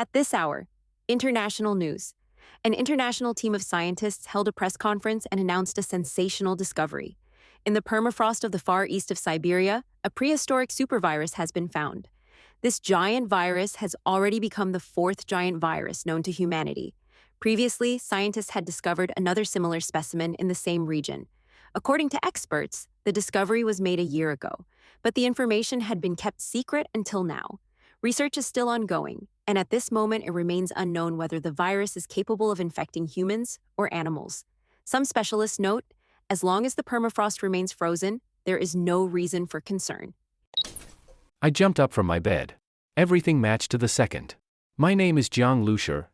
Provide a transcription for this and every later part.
At this hour, international news. An international team of scientists held a press conference and announced a sensational discovery. In the permafrost of the far east of Siberia, a prehistoric supervirus has been found. This giant virus has already become the fourth giant virus known to humanity. Previously, scientists had discovered another similar specimen in the same region. According to experts, the discovery was made a year ago, but the information had been kept secret until now. Research is still ongoing, and at this moment it remains unknown whether the virus is capable of infecting humans or animals. Some specialists note, as long as the permafrost remains frozen, there is no reason for concern. I jumped up from my bed. Everything matched to the second. My name is Jang,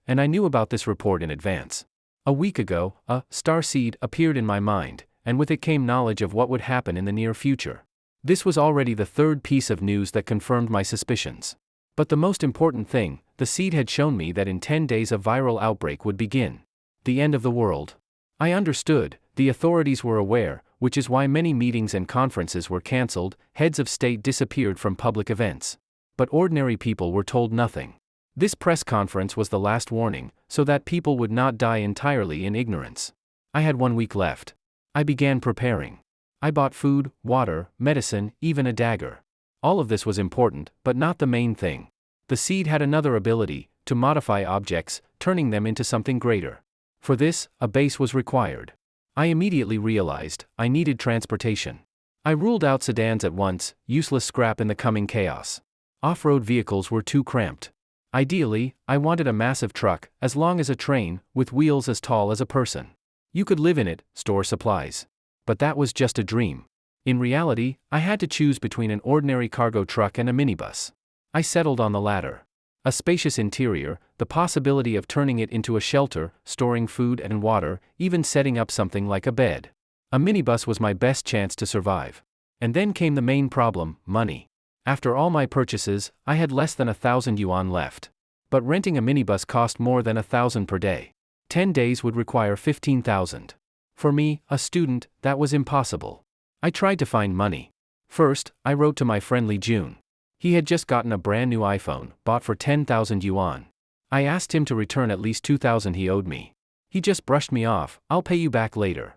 and I knew about this report in advance. A week ago, a star seed appeared in my mind, and with it came knowledge of what would happen in the near future. This was already the third piece of news that confirmed my suspicions. But the most important thing, the seed had shown me that in 10 days a viral outbreak would begin. The end of the world. I understood, the authorities were aware, which is why many meetings and conferences were cancelled, heads of state disappeared from public events. But ordinary people were told nothing. This press conference was the last warning, so that people would not die entirely in ignorance. I had 1 week left. I began preparing. I bought food, water, medicine, even a dagger. All of this was important, but not the main thing. The seed had another ability, to modify objects, turning them into something greater. For this, a base was required. I immediately realized, I needed transportation. I ruled out sedans at once, useless scrap in the coming chaos. Off-road vehicles were too cramped. Ideally, I wanted a massive truck, as long as a train, with wheels as tall as a person. You could live in it, store supplies. But that was just a dream. In reality, I had to choose between an ordinary cargo truck and a minibus. I settled on the latter. A spacious interior, the possibility of turning it into a shelter, storing food and water, even setting up something like a bed. A minibus was my best chance to survive. And then came the main problem, money. After all my purchases, I had less than 1,000 yuan left. But renting a minibus cost more than 1,000 per day. 10 days would require 15,000. For me, a student, that was impossible. I tried to find money. First, I wrote to my friend Zhuing. He had just gotten a brand new iPhone, bought for 10,000 yuan. I asked him to return at least 2,000 he owed me. He just brushed me off, I'll pay you back later.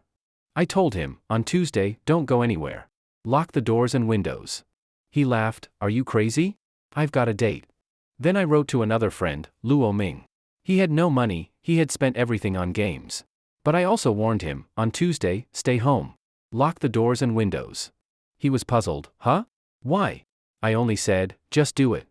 I told him, on Tuesday, don't go anywhere. Lock the doors and windows. He laughed, are you crazy? I've got a date. Then I wrote to another friend, Luo Ming. He had no money, he had spent everything on games. But I also warned him, on Tuesday, stay home. Lock the doors and windows. He was puzzled, huh? Why? I only said, just do it.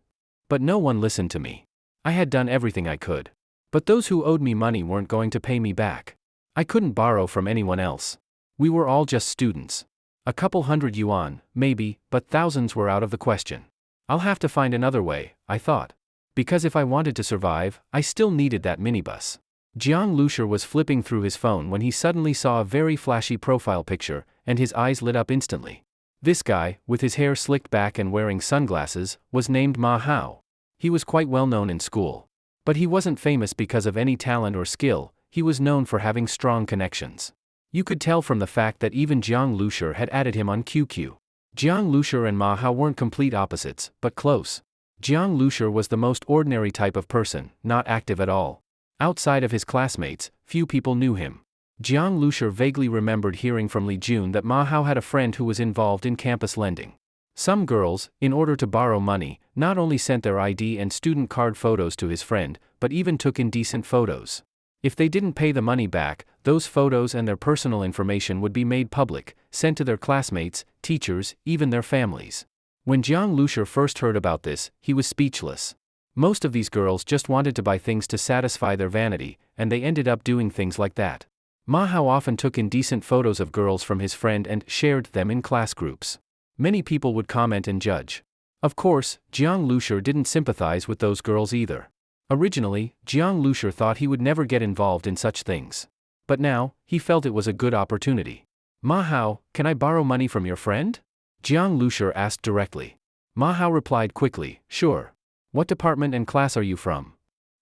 But no one listened to me. I had done everything I could. But those who owed me money weren't going to pay me back. I couldn't borrow from anyone else. We were all just students. A couple hundred yuan, maybe, but thousands were out of the question. I'll have to find another way, I thought. Because if I wanted to survive, I still needed that minibus. Jiang Lucier was flipping through his phone when he suddenly saw a very flashy profile picture, and his eyes lit up instantly. This guy, with his hair slicked back and wearing sunglasses, was named Ma Hao. He was quite well known in school. But he wasn't famous because of any talent or skill, he was known for having strong connections. You could tell from the fact that even Jiang Lucier had added him on QQ. Jiang Lucier and Ma Hao weren't complete opposites, but close. Jiang Lucier was the most ordinary type of person, not active at all. Outside of his classmates, few people knew him. Jiang Lucier vaguely remembered hearing from Zhuing that Ma Hao had a friend who was involved in campus lending. Some girls, in order to borrow money, not only sent their ID and student card photos to his friend, but even took indecent photos. If they didn't pay the money back, those photos and their personal information would be made public, sent to their classmates, teachers, even their families. When Jiang Lucier first heard about this, he was speechless. Most of these girls just wanted to buy things to satisfy their vanity, and they ended up doing things like that. Ma Hao often took indecent photos of girls from his friend and shared them in class groups. Many people would comment and judge. Of course, Jiang Lucier didn't sympathize with those girls either. Originally, Jiang Lucier thought he would never get involved in such things. But now, he felt it was a good opportunity. Ma Hao, can I borrow money from your friend? Jiang Lucier asked directly. Ma Hao replied quickly, sure. What department and class are you from?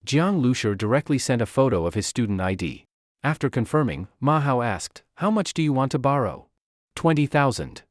Jiang Lucier directly sent a photo of his student ID. After confirming, Ma Hao asked, how much do you want to borrow? 20,000.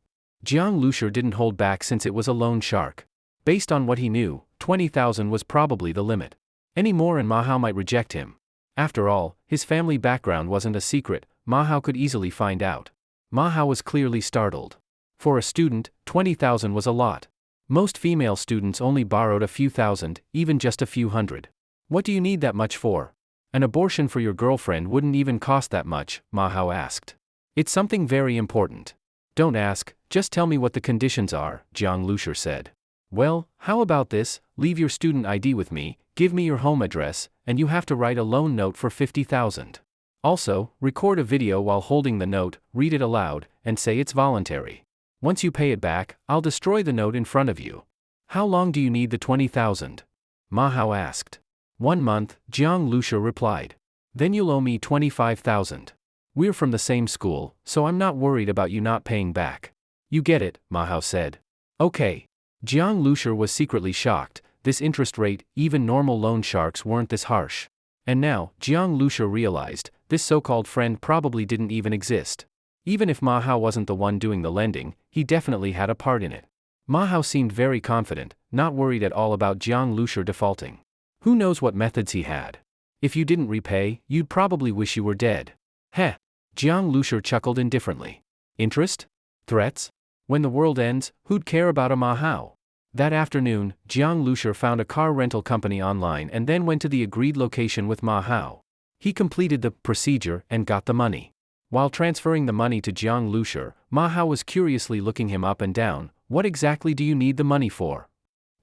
Jiang Lucier didn't hold back since it was a loan shark. Based on what he knew, 20,000 was probably the limit. Any more and Ma Hao might reject him. After all, his family background wasn't a secret, Ma Hao could easily find out. Ma Hao was clearly startled. For a student, 20,000 was a lot. Most female students only borrowed a few thousand, even just a few hundred. What do you need that much for? An abortion for your girlfriend wouldn't even cost that much, Ma Hao asked. It's something very important. Don't ask, just tell me what the conditions are, Jiang Lushi said. Well, how about this, leave your student ID with me, give me your home address, and you have to write a loan note for 50,000. Also, record a video while holding the note, read it aloud, and say it's voluntary. Once you pay it back, I'll destroy the note in front of you. How long do you need the 20,000? Ma Hao asked. 1 month, Jiang Lushi replied. Then you'll owe me 25,000. We're from the same school, so I'm not worried about you not paying back. You get it, Ma Hao said. Okay. Jiang Lushi was secretly shocked. This interest rate, even normal loan sharks weren't this harsh. And now, Jiang Lushi realized, this so-called friend probably didn't even exist. Even if Ma Hao wasn't the one doing the lending, he definitely had a part in it. Ma Hao seemed very confident, not worried at all about Jiang Lushi defaulting. Who knows what methods he had? If you didn't repay, you'd probably wish you were dead. Heh. Jiang Lushi chuckled indifferently. Interest? Threats? When the world ends, who'd care about a Ma Hao? That afternoon, Jiang Lushi found a car rental company online and then went to the agreed location with Ma Hao. He completed the procedure and got the money. While transferring the money to Jiang Lushi, Ma Hao was curiously looking him up and down. What exactly do you need the money for?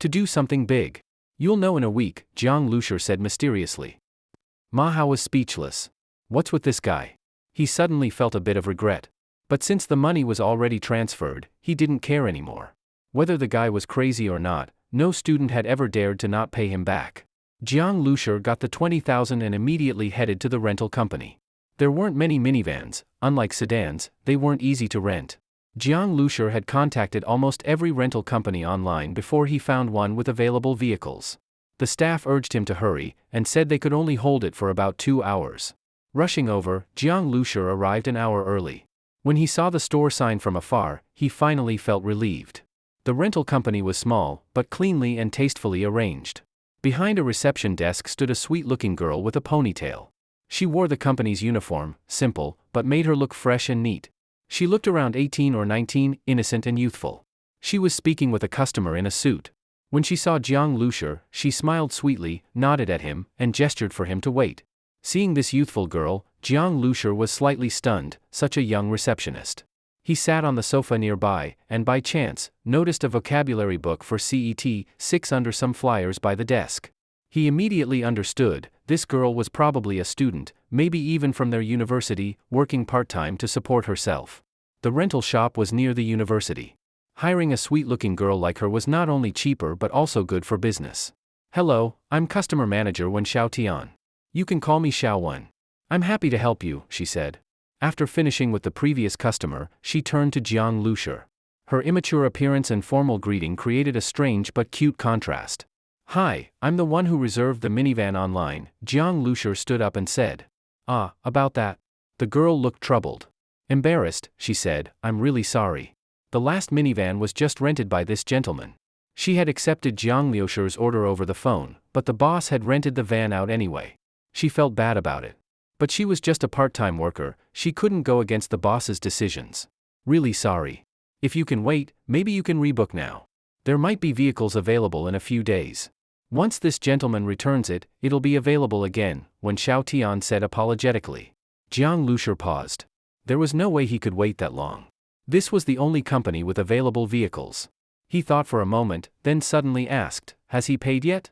To do something big. You'll know in a week, Jiang Lushi said mysteriously. Ma Hao was speechless. What's with this guy? He suddenly felt a bit of regret. But since the money was already transferred, he didn't care anymore. Whether the guy was crazy or not, no student had ever dared to not pay him back. Jiang Lushi got the 20,000 and immediately headed to the rental company. There weren't many minivans, unlike sedans, they weren't easy to rent. Jiang Lushi had contacted almost every rental company online before he found one with available vehicles. The staff urged him to hurry, and said they could only hold it for about 2 hours. Rushing over, Jiang Lushi arrived an hour early. When he saw the store sign from afar, he finally felt relieved. The rental company was small, but cleanly and tastefully arranged. Behind a reception desk stood a sweet-looking girl with a ponytail. She wore the company's uniform, simple, but made her look fresh and neat. She looked around 18 or 19, innocent and youthful. She was speaking with a customer in a suit. When she saw Jiang Lushi, she smiled sweetly, nodded at him, and gestured for him to wait. Seeing this youthful girl, Jiang Lushi was slightly stunned, such a young receptionist. He sat on the sofa nearby, and by chance, noticed a vocabulary book for CET 6 under some flyers by the desk. He immediately understood, this girl was probably a student, maybe even from their university, working part-time to support herself. The rental shop was near the university. Hiring a sweet-looking girl like her was not only cheaper but also good for business. Hello, I'm customer manager Wen Xiaotian. You can call me Xiaowen. I'm happy to help you, she said. After finishing with the previous customer, she turned to Jiang Lushi. Her immature appearance and formal greeting created a strange but cute contrast. Hi, I'm the one who reserved the minivan online, Jiang Lushi stood up and said. Ah, about that. The girl looked troubled. Embarrassed, she said, I'm really sorry. The last minivan was just rented by this gentleman. She had accepted Jiang Lushi's order over the phone, but the boss had rented the van out anyway. She felt bad about it. But she was just a part-time worker, she couldn't go against the boss's decisions. Really sorry. If you can wait, maybe you can rebook now. There might be vehicles available in a few days. Once this gentleman returns it, it'll be available again, Wen Xiaotian said apologetically. Jiang Lushi paused. There was no way he could wait that long. This was the only company with available vehicles. He thought for a moment, then suddenly asked, has he paid yet?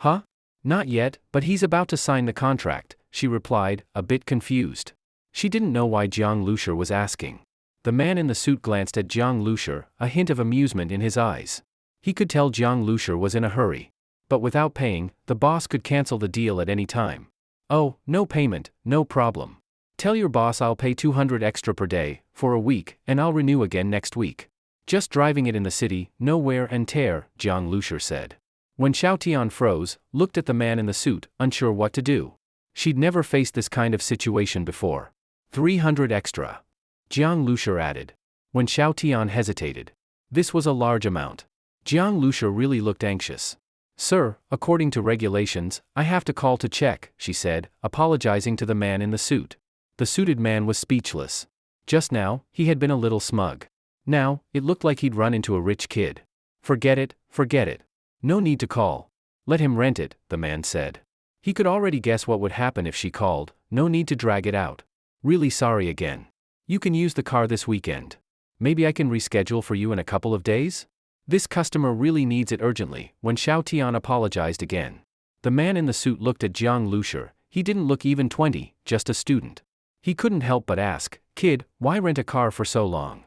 Huh? Not yet, but he's about to sign the contract, she replied, a bit confused. She didn't know why Jiang Lushi was asking. The man in the suit glanced at Jiang Lushi, a hint of amusement in his eyes. He could tell Jiang Lushi was in a hurry. But without paying, the boss could cancel the deal at any time. Oh, no payment, no problem. Tell your boss I'll pay 200 extra per day, for a week, and I'll renew again next week. Just driving it in the city, no wear and tear, Jiang Lushi said. When Xiaotian froze, looked at the man in the suit, unsure what to do. She'd never faced this kind of situation before. 300 extra. Jiang Lushi added. When Xiaotian hesitated. This was a large amount. Jiang Lushi really looked anxious. Sir, according to regulations, I have to call to check, she said, apologizing to the man in the suit. The suited man was speechless. Just now, he had been a little smug. Now, it looked like he'd run into a rich kid. Forget it, forget it. No need to call. Let him rent it, the man said. He could already guess what would happen if she called, no need to drag it out. Really sorry again. You can use the car this weekend. Maybe I can reschedule for you in a couple of days? This customer really needs it urgently, when Xiao Tian apologized again. The man in the suit looked at Jiang Lushi. He didn't look even 20, just a student. He couldn't help but ask, "Kid, why rent a car for so long?"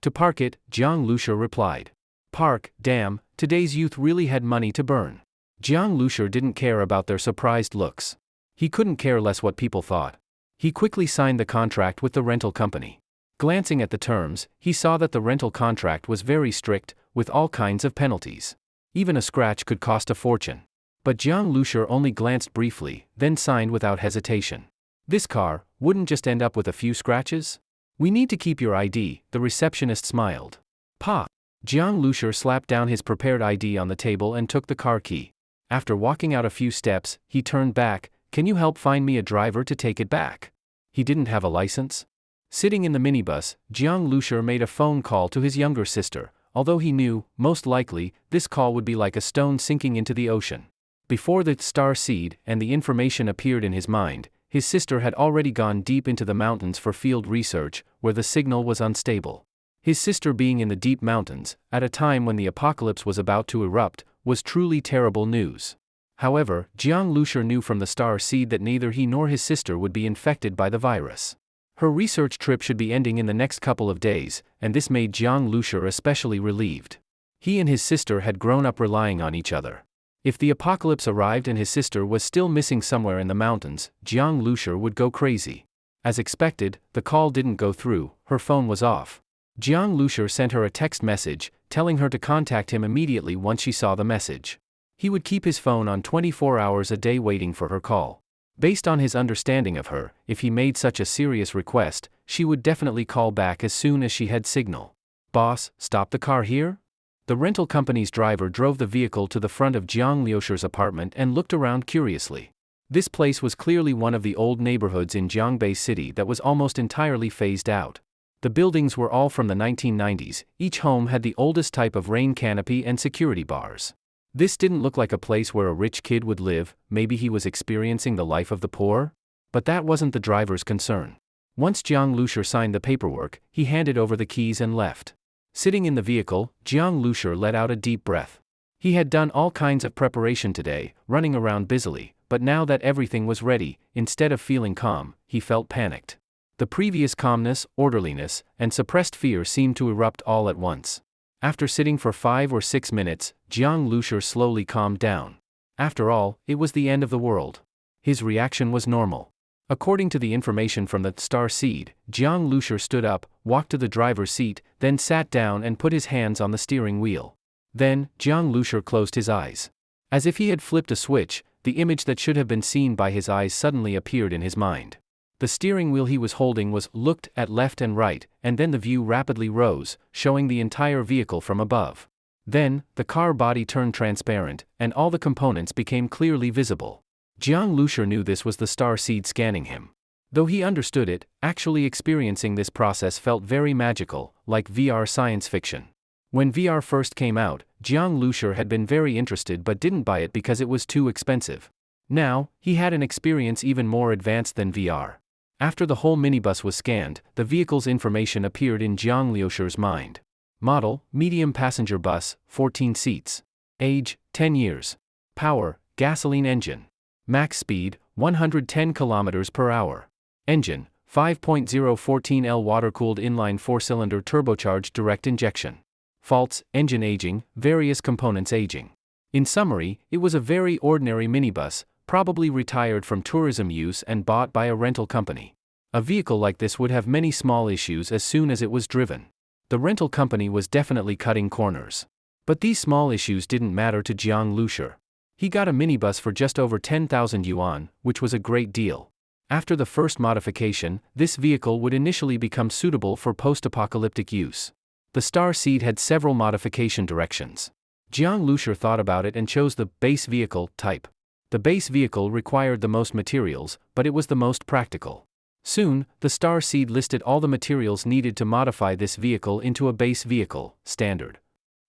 "To park it," Jiang Lushi replied. "Park, damn, today's youth really had money to burn." Jiang Lushi didn't care about their surprised looks. He couldn't care less what people thought. He quickly signed the contract with the rental company. Glancing at the terms, he saw that the rental contract was very strict, with all kinds of penalties. Even a scratch could cost a fortune. But Jiang Lushi only glanced briefly, then signed without hesitation. "This car wouldn't just end up with a few scratches? We need to keep your ID," the receptionist smiled. "Pa!" Jiang Lushi slapped down his prepared ID on the table and took the car key. After walking out a few steps, he turned back. "Can you help find me a driver to take it back?" He didn't have a license. Sitting in the minibus, Jiang Lushi made a phone call to his younger sister, although he knew, most likely, this call would be like a stone sinking into the ocean. Before the star seed and the information appeared in his mind, his sister had already gone deep into the mountains for field research, where the signal was unstable. His sister being in the deep mountains, at a time when the apocalypse was about to erupt, was truly terrible news. However, Jiang Lushi knew from the star seed that neither he nor his sister would be infected by the virus. Her research trip should be ending in the next couple of days, and this made Jiang Lushi especially relieved. He and his sister had grown up relying on each other. If the apocalypse arrived and his sister was still missing somewhere in the mountains, Jiang Lushi would go crazy. As expected, the call didn't go through, her phone was off. Jiang Lushi sent her a text message, telling her to contact him immediately once she saw the message. He would keep his phone on 24 hours a day waiting for her call. Based on his understanding of her, if he made such a serious request, she would definitely call back as soon as she had signal. "Boss, stop the car here?" The rental company's driver drove the vehicle to the front of Jiang Luxi's apartment and looked around curiously. This place was clearly one of the old neighborhoods in Jiangbei City that was almost entirely phased out. The buildings were all from the 1990s, each home had the oldest type of rain canopy and security bars. This didn't look like a place where a rich kid would live, maybe he was experiencing the life of the poor? But that wasn't the driver's concern. Once Jiang Lushi signed the paperwork, he handed over the keys and left. Sitting in the vehicle, Jiang Lushi let out a deep breath. He had done all kinds of preparation today, running around busily, but now that everything was ready, instead of feeling calm, he felt panicked. The previous calmness, orderliness, and suppressed fear seemed to erupt all at once. After sitting for 5 or 6 minutes, Jiang Lushi slowly calmed down. After all, it was the end of the world. His reaction was normal. According to the information from the star seed, Jiang Lushi stood up, walked to the driver's seat, then sat down and put his hands on the steering wheel. Then, Jiang Lushi closed his eyes. As if he had flipped a switch, the image that should have been seen by his eyes suddenly appeared in his mind. The steering wheel he was holding was looked at left and right, and then the view rapidly rose, showing the entire vehicle from above. Then, the car body turned transparent, and all the components became clearly visible. Jiang Lushi knew this was the star seed scanning him. Though he understood it, actually experiencing this process felt very magical, like VR science fiction. When VR first came out, Jiang Lushi had been very interested but didn't buy it because it was too expensive. Now, he had an experience even more advanced than VR. After the whole minibus was scanned, the vehicle's information appeared in Jiang Luxi's mind. Model, medium passenger bus, 14 seats. Age, 10 years. Power, gasoline engine. Max speed, 110 km per hour. Engine, 5.014L water-cooled inline 4-cylinder turbocharged direct injection. Faults, engine aging, various components aging. In summary, it was a very ordinary minibus, probably retired from tourism use and bought by a rental company. A vehicle like this would have many small issues as soon as it was driven. The rental company was definitely cutting corners. But these small issues didn't matter to Jiang Lushi. He got a minibus for just over 10,000 yuan, which was a great deal. After the first modification, this vehicle would initially become suitable for post-apocalyptic use. The star seed had several modification directions. Jiang Lushur thought about it and chose the base vehicle type. The base vehicle required the most materials, but it was the most practical. Soon, the star seed listed all the materials needed to modify this vehicle into a base vehicle, standard.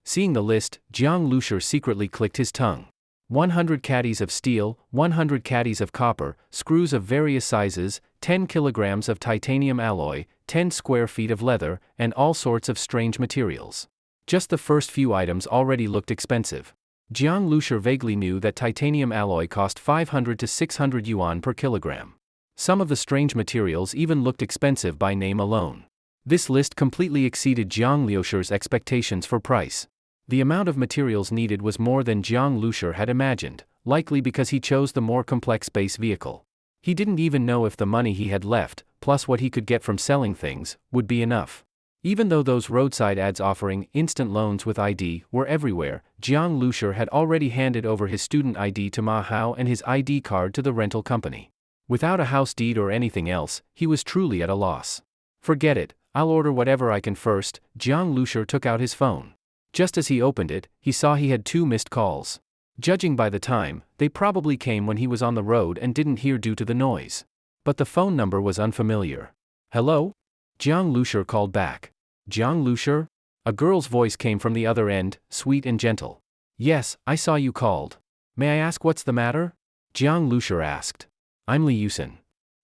Seeing the list, Jiang Lushur secretly clicked his tongue. 100 caddies of steel, 100 caddies of copper, screws of various sizes, 10 kilograms of titanium alloy, 10 square feet of leather, and all sorts of strange materials. Just the first few items already looked expensive. Jiang Lushur vaguely knew that titanium alloy cost 500 to 600 yuan per kilogram. Some of the strange materials even looked expensive by name alone. This list completely exceeded Jiang Lushur's expectations for price. The amount of materials needed was more than Jiang Lushur had imagined, likely because he chose the more complex base vehicle. He didn't even know if the money he had left, plus what he could get from selling things, would be enough. Even though those roadside ads offering instant loans with ID were everywhere, Jiang Lushur had already handed over his student ID to Ma Hao and his ID card to the rental company. Without a house deed or anything else, he was truly at a loss. Forget it, I'll order whatever I can first. Jiang Lushur took out his phone. Just as he opened it, he saw he had 2 missed calls. Judging by the time, they probably came when he was on the road and didn't hear due to the noise. But the phone number was unfamiliar. Hello? Jiang Lushur called back. Jiang Lushur? A girl's voice came from the other end, sweet and gentle. Yes, I saw you called. May I ask what's the matter? Jiang Lushur asked. I'm Li Yusin.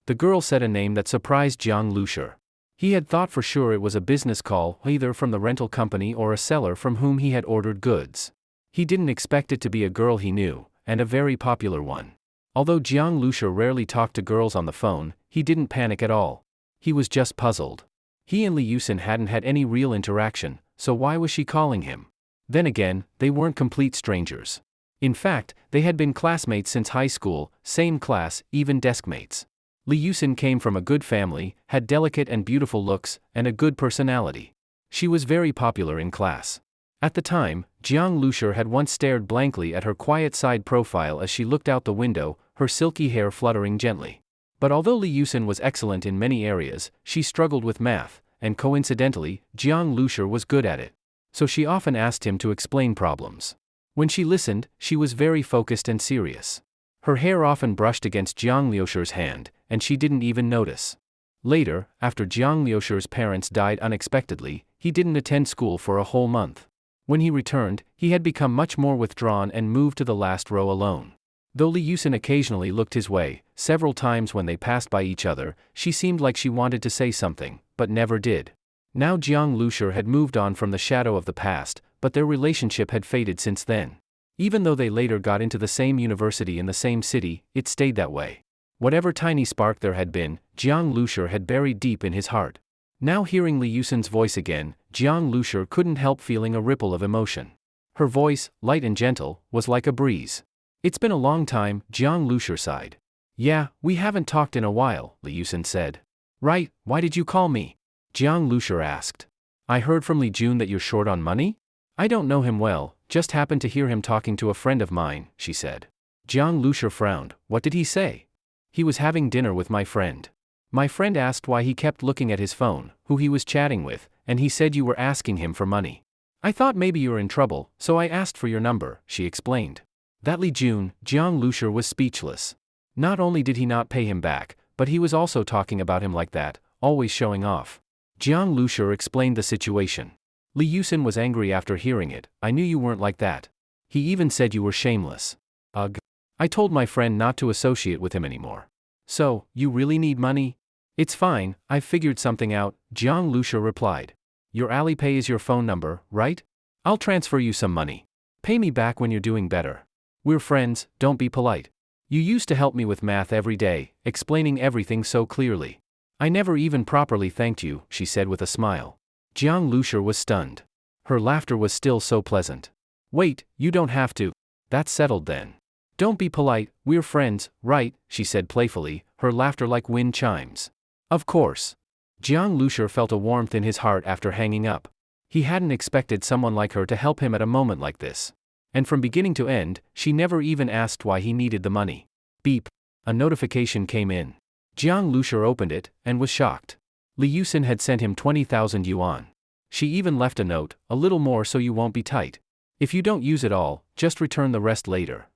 The girl said a name that surprised Jiang Lushur. He had thought for sure it was a business call, either from the rental company or a seller from whom he had ordered goods. He didn't expect it to be a girl he knew, and a very popular one. Although Jiang Lushur rarely talked to girls on the phone, he didn't panic at all. He was just puzzled. He and Li Yusin hadn't had any real interaction, so why was she calling him? Then again, they weren't complete strangers. In fact, they had been classmates since high school, same class, even deskmates. Li Yusin came from a good family, had delicate and beautiful looks, and a good personality. She was very popular in class. At the time, Jiang Lushur had once stared blankly at her quiet side profile as she looked out the window, her silky hair fluttering gently. But although Li Yusin was excellent in many areas, she struggled with math, and coincidentally, Jiang Lushur was good at it. So she often asked him to explain problems. When she listened, she was very focused and serious. Her hair often brushed against Jiang Lushur's hand, and she didn't even notice. Later, after Jiang Lushur's parents died unexpectedly, he didn't attend school for a whole month. When he returned, he had become much more withdrawn and moved to the last row alone. Though Li Yusin occasionally looked his way, several times when they passed by each other, she seemed like she wanted to say something, but never did. Now Jiang Lushur had moved on from the shadow of the past, but their relationship had faded since then. Even though they later got into the same university in the same city, it stayed that way. Whatever tiny spark there had been, Jiang Lushur had buried deep in his heart. Now hearing Li Yusin's voice again, Jiang Lushur couldn't help feeling a ripple of emotion. Her voice, light and gentle, was like a breeze. It's been a long time, Jiang Lushur sighed. Yeah, we haven't talked in a while, Li Yusin said. Right, why did you call me? Jiang Lushur asked. I heard from Li Jun that you're short on money? I don't know him well, just happened to hear him talking to a friend of mine, she said. Jiang Lushur frowned. What did he say? He was having dinner with my friend. My friend asked why he kept looking at his phone, who he was chatting with, and he said you were asking him for money. I thought maybe you were in trouble, so I asked for your number, she explained. That Li Jun, Jiang Lushur was speechless. Not only did he not pay him back, but he was also talking about him like that, always showing off. Jiang Lushur explained the situation. Li Yusin was angry after hearing it. I knew you weren't like that. He even said you were shameless. Ugh. I told my friend not to associate with him anymore. So, you really need money? It's fine, I've figured something out, Jiang Lushur replied. Your Alipay is your phone number, right? I'll transfer you some money. Pay me back when you're doing better. We're friends, don't be polite. You used to help me with math every day, explaining everything so clearly. I never even properly thanked you, she said with a smile. Jiang Lushur was stunned. Her laughter was still so pleasant. Wait, you don't have to. That's settled then. Don't be polite, we're friends, right? She said playfully, her laughter like wind chimes. Of course. Jiang Lushur felt a warmth in his heart after hanging up. He hadn't expected someone like her to help him at a moment like this. And from beginning to end, she never even asked why he needed the money. Beep. A notification came in. Jiang Lushur opened it, and was shocked. Li Yusin had sent him 20,000 yuan. She even left a note, a little more so you won't be tight. If you don't use it all, just return the rest later.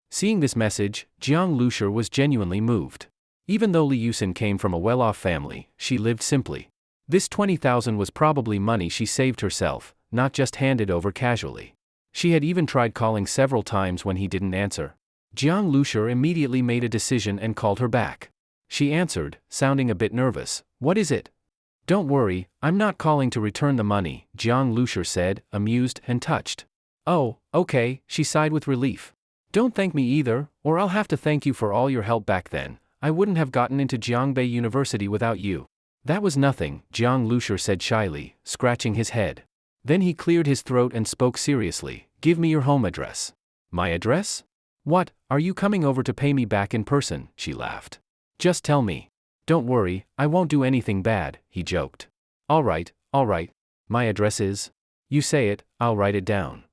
Seeing this message, Jiang Lushi was genuinely moved. Even though Li Yusin came from a well-off family, she lived simply. This 20,000 was probably money she saved herself, not just handed over casually. She had even tried calling several times when he didn't answer. Jiang Lushi immediately made a decision and called her back. She answered, sounding a bit nervous. What is it? Don't worry, I'm not calling to return the money, Jiang Lushi said, amused and touched. Oh, okay, she sighed with relief. Don't thank me either, or I'll have to thank you for all your help back then. I wouldn't have gotten into Jiangbei University without you. That was nothing, Jiang Lushi said shyly, scratching his head. Then he cleared his throat and spoke seriously. Give me your home address. My address? What, are you coming over to pay me back in person? She laughed. Just tell me. Don't worry, I won't do anything bad, he joked. All right. My address is? You say it, I'll write it down.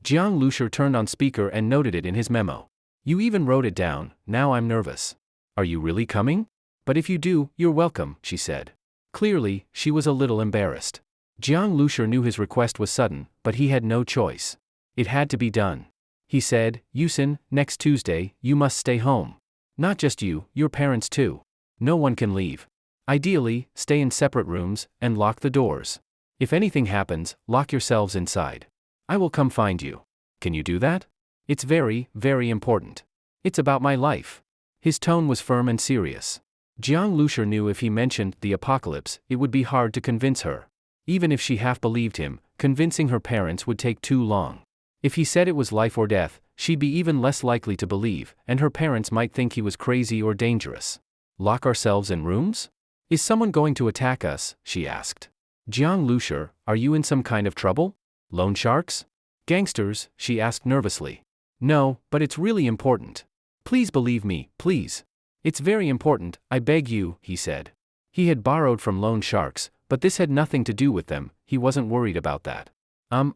Jiang Lushi turned on speaker and noted it in his memo. You even wrote it down, now I'm nervous. Are you really coming? But if you do, you're welcome, she said. Clearly, she was a little embarrassed. Jiang Lushi knew his request was sudden, but he had no choice. It had to be done. He said, Yusin, next Tuesday, you must stay home. Not just you, your parents too. No one can leave. Ideally, stay in separate rooms, and lock the doors. If anything happens, lock yourselves inside. I will come find you. Can you do that? It's very, very important. It's about my life. His tone was firm and serious. Jiang Lushi knew if he mentioned the apocalypse, it would be hard to convince her. Even if she half believed him, convincing her parents would take too long. If he said it was life or death, she'd be even less likely to believe, and her parents might think he was crazy or dangerous. Lock ourselves in rooms? Is someone going to attack us? She asked. Jiang Lushi, are you in some kind of trouble? Loan sharks? Gangsters? She asked nervously. No, but it's really important. Please believe me, please. It's very important, I beg you, he said. He had borrowed from loan sharks, but this had nothing to do with them, he wasn't worried about that.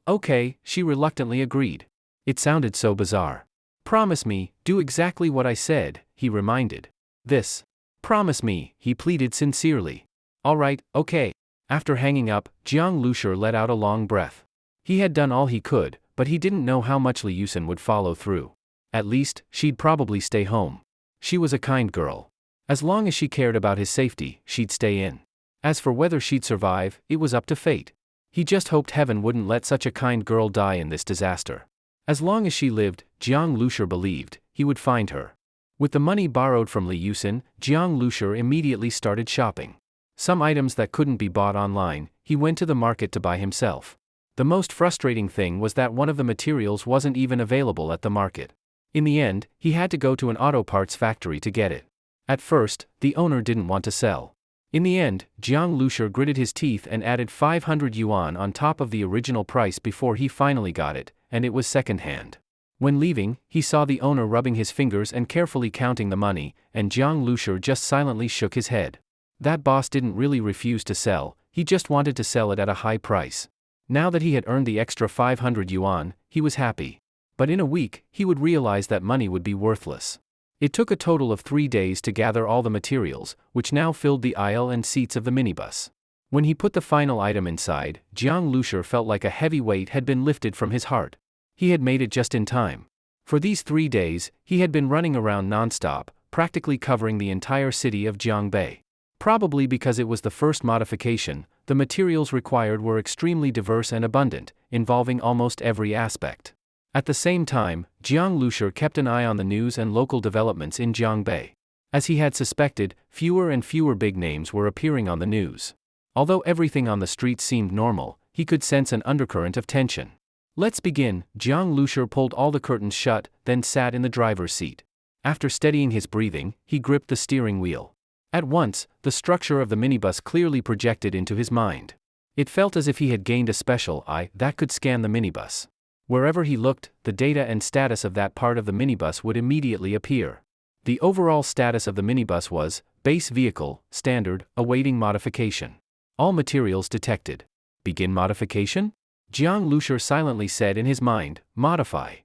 Okay, she reluctantly agreed. It sounded so bizarre. Promise me, do exactly what I said, he reminded. This. Promise me, he pleaded sincerely. Alright, okay. After hanging up, Jiang Lushi let out a long breath. He had done all he could, but he didn't know how much Li Yusin would follow through. At least, she'd probably stay home. She was a kind girl. As long as she cared about his safety, she'd stay in. As for whether she'd survive, it was up to fate. He just hoped heaven wouldn't let such a kind girl die in this disaster. As long as she lived, Jiang Lushi believed, he would find her. With the money borrowed from Li Yusin, Jiang Lushi immediately started shopping. Some items that couldn't be bought online, he went to the market to buy himself. The most frustrating thing was that one of the materials wasn't even available at the market. In the end, he had to go to an auto parts factory to get it. At first, the owner didn't want to sell. In the end, Jiang Lushi gritted his teeth and added 500 yuan on top of the original price before he finally got it, and it was second-hand. When leaving, he saw the owner rubbing his fingers and carefully counting the money, and Jiang Lushi just silently shook his head. That boss didn't really refuse to sell, he just wanted to sell it at a high price. Now that he had earned the extra 500 yuan, he was happy. But in a week, he would realize that money would be worthless. It took a total of 3 days to gather all the materials, which now filled the aisle and seats of the minibus. When he put the final item inside, Jiang Lushi felt like a heavy weight had been lifted from his heart. He had made it just in time. For these 3 days, he had been running around non-stop, practically covering the entire city of Jiangbei. Probably because it was the first modification, the materials required were extremely diverse and abundant, involving almost every aspect. At the same time, Jiang Lushi kept an eye on the news and local developments in Jiangbei. As he had suspected, fewer and fewer big names were appearing on the news. Although everything on the streets seemed normal, he could sense an undercurrent of tension. Let's begin. Jiang Lushi pulled all the curtains shut, then sat in the driver's seat. After steadying his breathing, he gripped the steering wheel. At once, the structure of the minibus clearly projected into his mind. It felt as if he had gained a special eye that could scan the minibus. Wherever he looked, the data and status of that part of the minibus would immediately appear. The overall status of the minibus was, base vehicle, standard, awaiting modification. All materials detected. Begin modification? Jiang Lushi silently said in his mind, modify.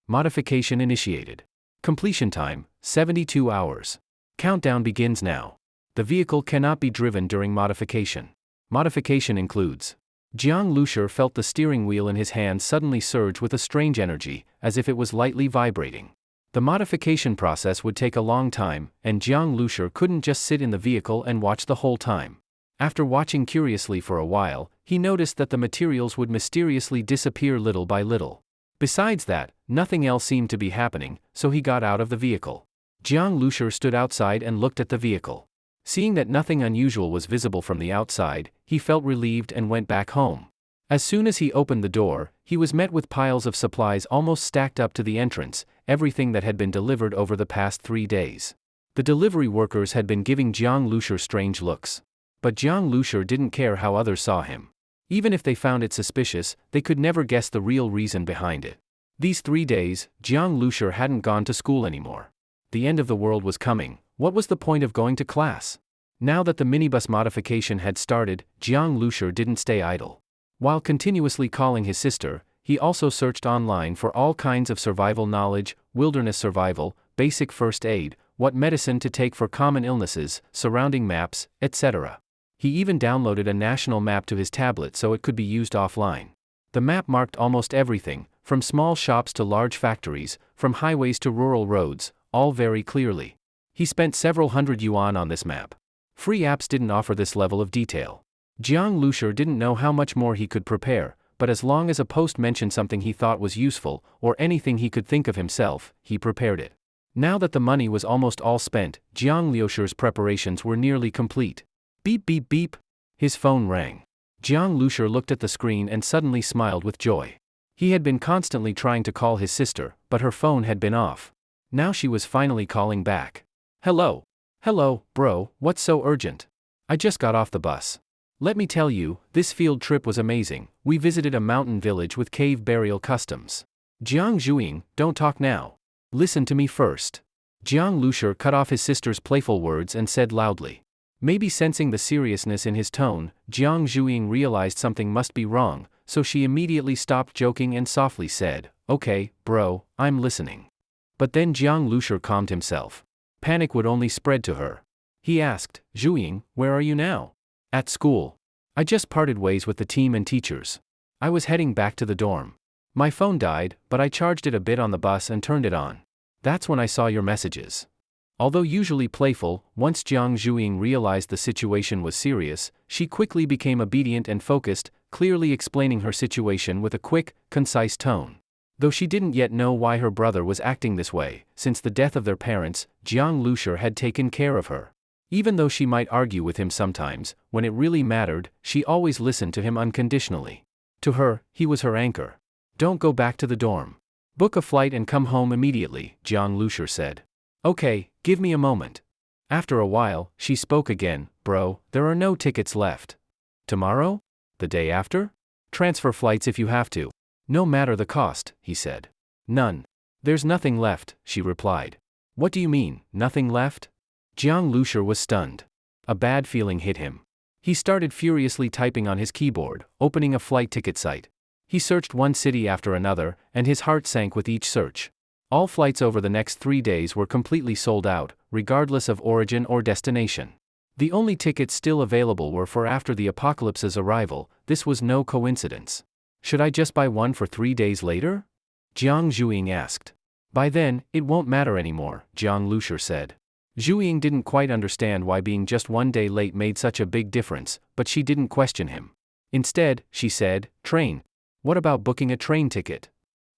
Modification initiated. Completion time, 72 hours. Countdown begins now. The vehicle cannot be driven during modification. Modification includes Jiang Lushur felt the steering wheel in his hand suddenly surge with a strange energy, as if it was lightly vibrating. The modification process would take a long time, and Jiang Lushur couldn't just sit in the vehicle and watch the whole time. After watching curiously for a while, he noticed that the materials would mysteriously disappear little by little. Besides that, nothing else seemed to be happening, so he got out of the vehicle. Jiang Lushur stood outside and looked at the vehicle. Seeing that nothing unusual was visible from the outside, he felt relieved and went back home. As soon as he opened the door, he was met with piles of supplies almost stacked up to the entrance, everything that had been delivered over the past 3 days. The delivery workers had been giving Jiang Lushur strange looks. But Jiang Lushur didn't care how others saw him. Even if they found it suspicious, they could never guess the real reason behind it. These 3 days, Jiang Lushur hadn't gone to school anymore. The end of the world was coming. What was the point of going to class? Now that the minibus modification had started, Jiang Lushur didn't stay idle. While continuously calling his sister, he also searched online for all kinds of survival knowledge, wilderness survival, basic first aid, what medicine to take for common illnesses, surrounding maps, etc. He even downloaded a national map to his tablet so it could be used offline. The map marked almost everything, from small shops to large factories, from highways to rural roads, all very clearly. He spent several hundred yuan on this map. Free apps didn't offer this level of detail. Jiang Lushur didn't know how much more he could prepare, but as long as a post mentioned something he thought was useful, or anything he could think of himself, he prepared it. Now that the money was almost all spent, Jiang Lushur's preparations were nearly complete. Beep beep beep. His phone rang. Jiang Lushur looked at the screen and suddenly smiled with joy. He had been constantly trying to call his sister, but her phone had been off. Now she was finally calling back. Hello. Hello, bro, what's so urgent? I just got off the bus. Let me tell you, this field trip was amazing. We visited a mountain village with cave burial customs. Jiang Zhuing, don't talk now. Listen to me first. Jiang Lushur cut off his sister's playful words and said loudly. Maybe sensing the seriousness in his tone, Jiang Zhuing realized something must be wrong, so she immediately stopped joking and softly said, Okay, bro, I'm listening. But then Jiang Lushur calmed himself. Panic would only spread to her. He asked, Zhuing, where are you now? At school. I just parted ways with the team and teachers. I was heading back to the dorm. My phone died, but I charged it a bit on the bus and turned it on. That's when I saw your messages. Although usually playful, once Jiang Zhuing realized the situation was serious, she quickly became obedient and focused, clearly explaining her situation with a quick, concise tone. Though she didn't yet know why her brother was acting this way, since the death of their parents, Jiang Lushur had taken care of her. Even though she might argue with him sometimes, when it really mattered, she always listened to him unconditionally. To her, he was her anchor. Don't go back to the dorm. Book a flight and come home immediately, Jiang Lushur said. Okay, give me a moment. After a while, she spoke again, bro, there are no tickets left. Tomorrow? The day after? Transfer flights if you have to. No matter the cost, he said. None. There's nothing left, she replied. What do you mean, nothing left? Jiang Lushur was stunned. A bad feeling hit him. He started furiously typing on his keyboard, opening a flight ticket site. He searched one city after another, and his heart sank with each search. All flights over the next 3 days were completely sold out, regardless of origin or destination. The only tickets still available were for after the apocalypse's arrival. This was no coincidence. Should I just buy one for 3 days later? Jiang Zhuing asked. By then, it won't matter anymore, Jiang Lushur said. Zhuing didn't quite understand why being just 1 day late made such a big difference, but she didn't question him. Instead, she said, train. What about booking a train ticket?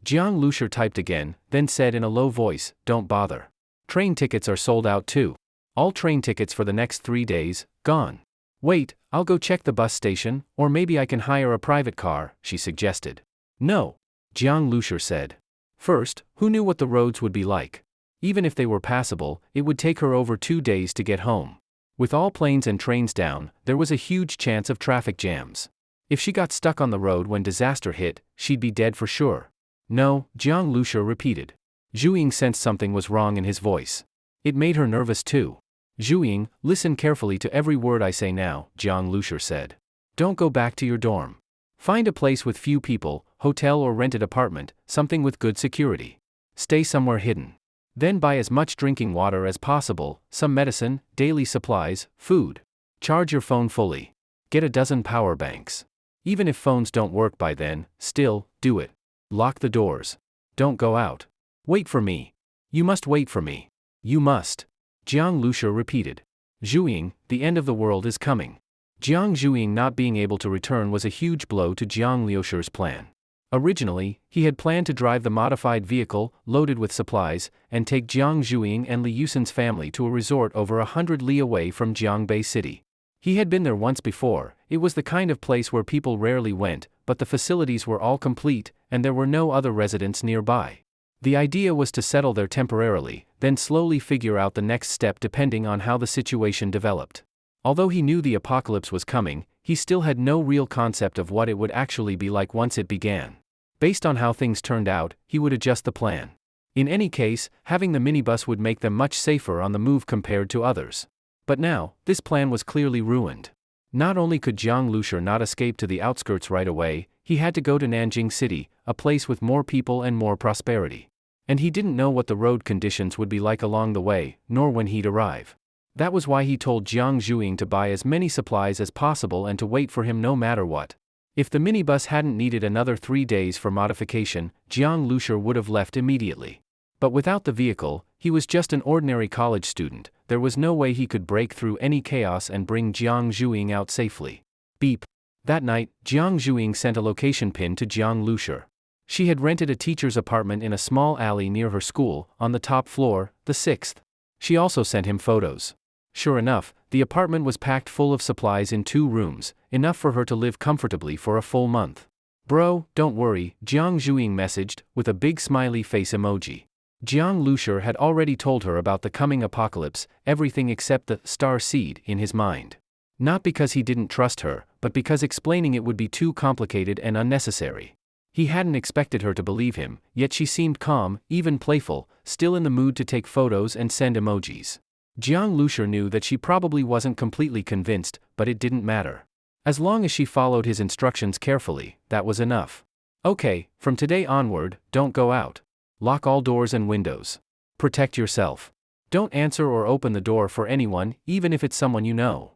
Jiang Lushur typed again, then said in a low voice, don't bother. Train tickets are sold out too. All train tickets for the next 3 days, gone. Wait, I'll go check the bus station, or maybe I can hire a private car, she suggested. No. Jiang Lushur said. First, who knew what the roads would be like? Even if they were passable, it would take her over 2 days to get home. With all planes and trains down, there was a huge chance of traffic jams. If she got stuck on the road when disaster hit, she'd be dead for sure. No, Jiang Lushur repeated. Zhuing sensed something was wrong in his voice. It made her nervous too. Zhuing, listen carefully to every word I say now, Jiang Lushur said. Don't go back to your dorm. Find a place with few people, hotel or rented apartment, something with good security. Stay somewhere hidden. Then buy as much drinking water as possible, some medicine, daily supplies, food. Charge your phone fully. Get a dozen power banks. Even if phones don't work by then, still, do it. Lock the doors. Don't go out. Wait for me. You must wait for me. You must. Jiang Lushi repeated. Zhuing, the end of the world is coming. Jiang Zhuing not being able to return was a huge blow to Jiang Liushi's plan. Originally, he had planned to drive the modified vehicle, loaded with supplies, and take Jiang Zhuing and Li Yusen's family to a resort over 100 li away from Jiangbei City. He had been there once before. It was the kind of place where people rarely went, but the facilities were all complete, and there were no other residents nearby. The idea was to settle there temporarily, then slowly figure out the next step depending on how the situation developed. Although he knew the apocalypse was coming, he still had no real concept of what it would actually be like once it began. Based on how things turned out, he would adjust the plan. In any case, having the minibus would make them much safer on the move compared to others. But now, this plan was clearly ruined. Not only could Jiang Lushi not escape to the outskirts right away, he had to go to Nanjing City, a place with more people and more prosperity. And he didn't know what the road conditions would be like along the way, nor when he'd arrive. That was why he told Jiang Zhuing to buy as many supplies as possible and to wait for him no matter what. If the minibus hadn't needed another 3 days for modification, Jiang Lushi would have left immediately. But without the vehicle, he was just an ordinary college student. There was no way he could break through any chaos and bring Jiang Zhuing out safely. Beep. That night, Jiang Zhuing sent a location pin to Jiang Lushi. She had rented a teacher's apartment in a small alley near her school, on the top floor, the 6th. She also sent him photos. Sure enough, the apartment was packed full of supplies in 2 rooms, enough for her to live comfortably for a full month. Bro, don't worry, Jiang Zhuing messaged, with a big smiley face emoji. Jiang Lushi had already told her about the coming apocalypse, everything except the star seed in his mind. Not because he didn't trust her, but because explaining it would be too complicated and unnecessary. He hadn't expected her to believe him, yet she seemed calm, even playful, still in the mood to take photos and send emojis. Jiang Lushi knew that she probably wasn't completely convinced, but it didn't matter. As long as she followed his instructions carefully, that was enough. Okay, from today onward, don't go out. Lock all doors and windows. Protect yourself. Don't answer or open the door for anyone, even if it's someone you know.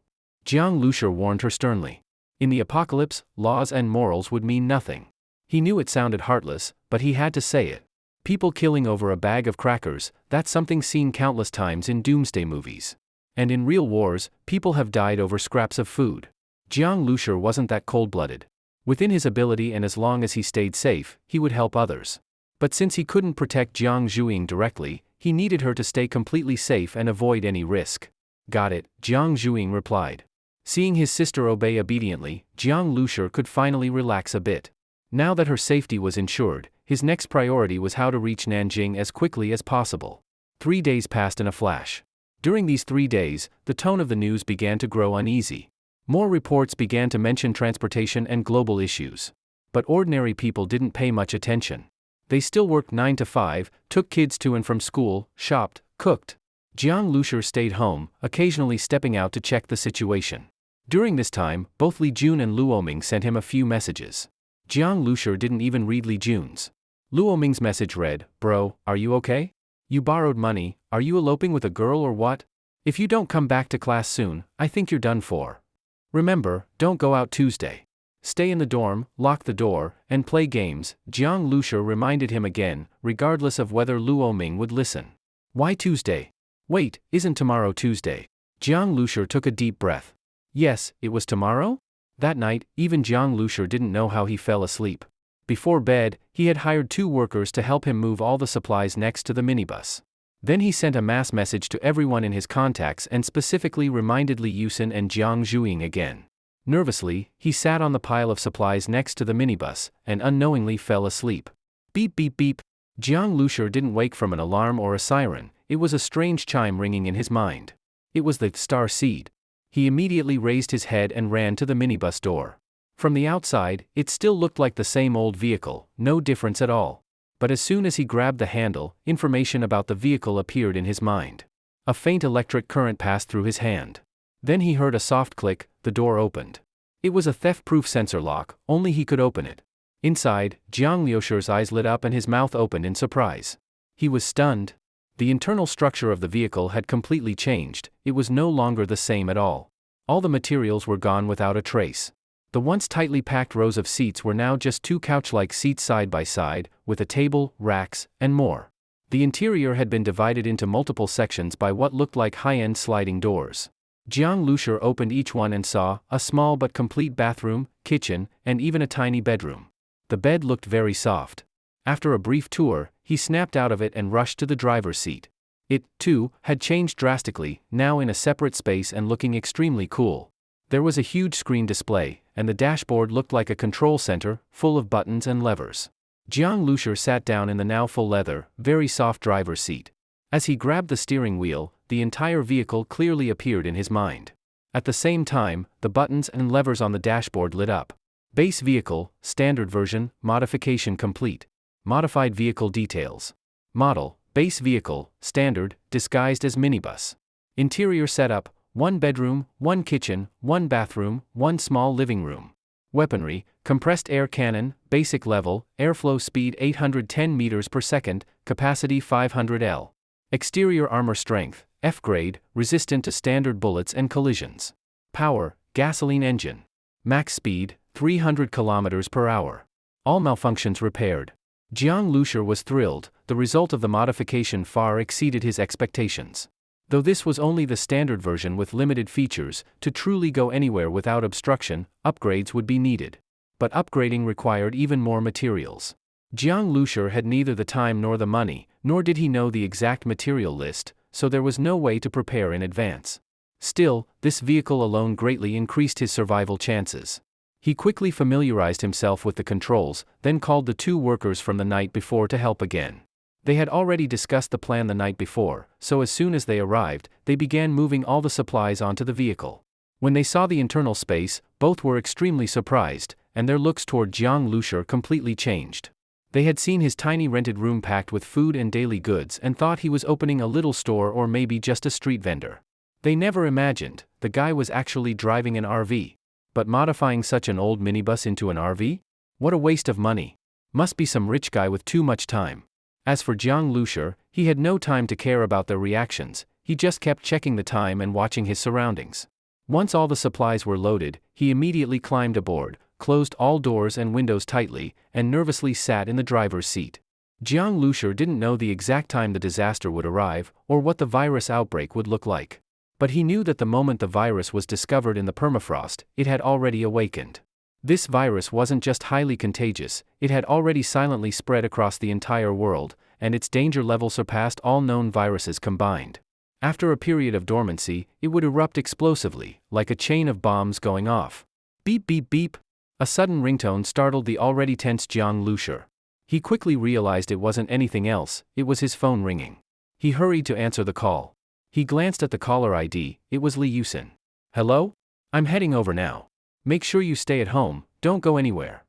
Jiang Lushi warned her sternly. In the apocalypse, laws and morals would mean nothing. He knew it sounded heartless, but he had to say it. People killing over a bag of crackers, that's something seen countless times in doomsday movies. And in real wars, people have died over scraps of food. Jiang Lushi wasn't that cold-blooded. Within his ability and as long as he stayed safe, he would help others. But since he couldn't protect Jiang Zhuing directly, he needed her to stay completely safe and avoid any risk. Got it, Jiang Zhuing replied. Seeing his sister obey obediently, Jiang Lushi could finally relax a bit. Now that her safety was ensured, his next priority was how to reach Nanjing as quickly as possible. 3 days passed in a flash. During these 3 days, the tone of the news began to grow uneasy. More reports began to mention transportation and global issues. But ordinary people didn't pay much attention. They still worked 9 to 5, took kids to and from school, shopped, cooked. Jiang Lushi stayed home, occasionally stepping out to check the situation. During this time, both Li Jun and Luo Ming sent him a few messages. Jiang Lushi didn't even read Li Jun's. Luo Ming's message read, "Bro, are you okay? You borrowed money, are you eloping with a girl or what? If you don't come back to class soon, I think you're done for. Remember, don't go out Tuesday. Stay in the dorm, lock the door, and play games." Jiang Lushi reminded him again, regardless of whether Luo Ming would listen. Why Tuesday? Wait, isn't tomorrow Tuesday? Jiang Lushi took a deep breath. Yes, it was tomorrow? That night, even Jiang Lushi didn't know how he fell asleep. Before bed, he had hired 2 workers to help him move all the supplies next to the minibus. Then he sent a mass message to everyone in his contacts and specifically reminded Li Yusen and Jiang Zhuing again. Nervously, he sat on the pile of supplies next to the minibus, and unknowingly fell asleep. Beep beep beep. Jiang Lushi didn't wake from an alarm or a siren, it was a strange chime ringing in his mind. It was the star seed. He immediately raised his head and ran to the minibus door. From the outside, it still looked like the same old vehicle, no difference at all. But as soon as he grabbed the handle, information about the vehicle appeared in his mind. A faint electric current passed through his hand. Then he heard a soft click, the door opened. It was a theft-proof sensor lock, only he could open it. Inside, Jiang Liushi's eyes lit up and his mouth opened in surprise. He was stunned. The internal structure of the vehicle had completely changed, it was no longer the same at all. All the materials were gone without a trace. The once tightly packed rows of seats were now just two couch-like seats side by side, with a table, racks, and more. The interior had been divided into multiple sections by what looked like high-end sliding doors. Jiang Lushur opened each one and saw a small but complete bathroom, kitchen, and even a tiny bedroom. The bed looked very soft. After a brief tour, he snapped out of it and rushed to the driver's seat. It, too, had changed drastically, now in a separate space and looking extremely cool. There was a huge screen display, and the dashboard looked like a control center, full of buttons and levers. Jiang Lushur sat down in the now full leather, very soft driver's seat. As he grabbed the steering wheel, the entire vehicle clearly appeared in his mind. At the same time, the buttons and levers on the dashboard lit up. Base vehicle, standard version, modification complete. Modified vehicle details. Model, base vehicle, standard, disguised as minibus. Interior setup, 1 bedroom, 1 kitchen, 1 bathroom, 1 small living room. Weaponry, compressed air cannon, basic level, airflow speed 810 meters per second, capacity 500 L. Exterior armor strength, F grade, resistant to standard bullets and collisions. Power, gasoline engine. Max speed, 300 kilometers per hour. All malfunctions repaired. Jiang Lushur was thrilled. The result of the modification far exceeded his expectations. Though this was only the standard version with limited features, to truly go anywhere without obstruction, upgrades would be needed. But upgrading required even more materials. Jiang Lushur had neither the time nor the money, nor did he know the exact material list, so there was no way to prepare in advance. Still, this vehicle alone greatly increased his survival chances. He quickly familiarized himself with the controls, then called the 2 workers from the night before to help again. They had already discussed the plan the night before, so as soon as they arrived, they began moving all the supplies onto the vehicle. When they saw the internal space, both were extremely surprised, and their looks toward Jiang Lushur completely changed. They had seen his tiny rented room packed with food and daily goods and thought he was opening a little store or maybe just a street vendor. They never imagined the guy was actually driving an RV. But modifying such an old minibus into an RV? What a waste of money. Must be some rich guy with too much time. As for Jiang Lushur, he had no time to care about their reactions, he just kept checking the time and watching his surroundings. Once all the supplies were loaded, he immediately climbed aboard, closed all doors and windows tightly, and nervously sat in the driver's seat. Jiang Lushur didn't know the exact time the disaster would arrive, or what the virus outbreak would look like. But he knew that the moment the virus was discovered in the permafrost, it had already awakened. This virus wasn't just highly contagious, it had already silently spread across the entire world, and its danger level surpassed all known viruses combined. After a period of dormancy, it would erupt explosively, like a chain of bombs going off. Beep beep beep! A sudden ringtone startled the already tense Jiang Lushur. He quickly realized it wasn't anything else, it was his phone ringing. He hurried to answer the call. He glanced at the caller ID, it was Li Yusin. Hello? I'm heading over now. Make sure you stay at home, don't go anywhere.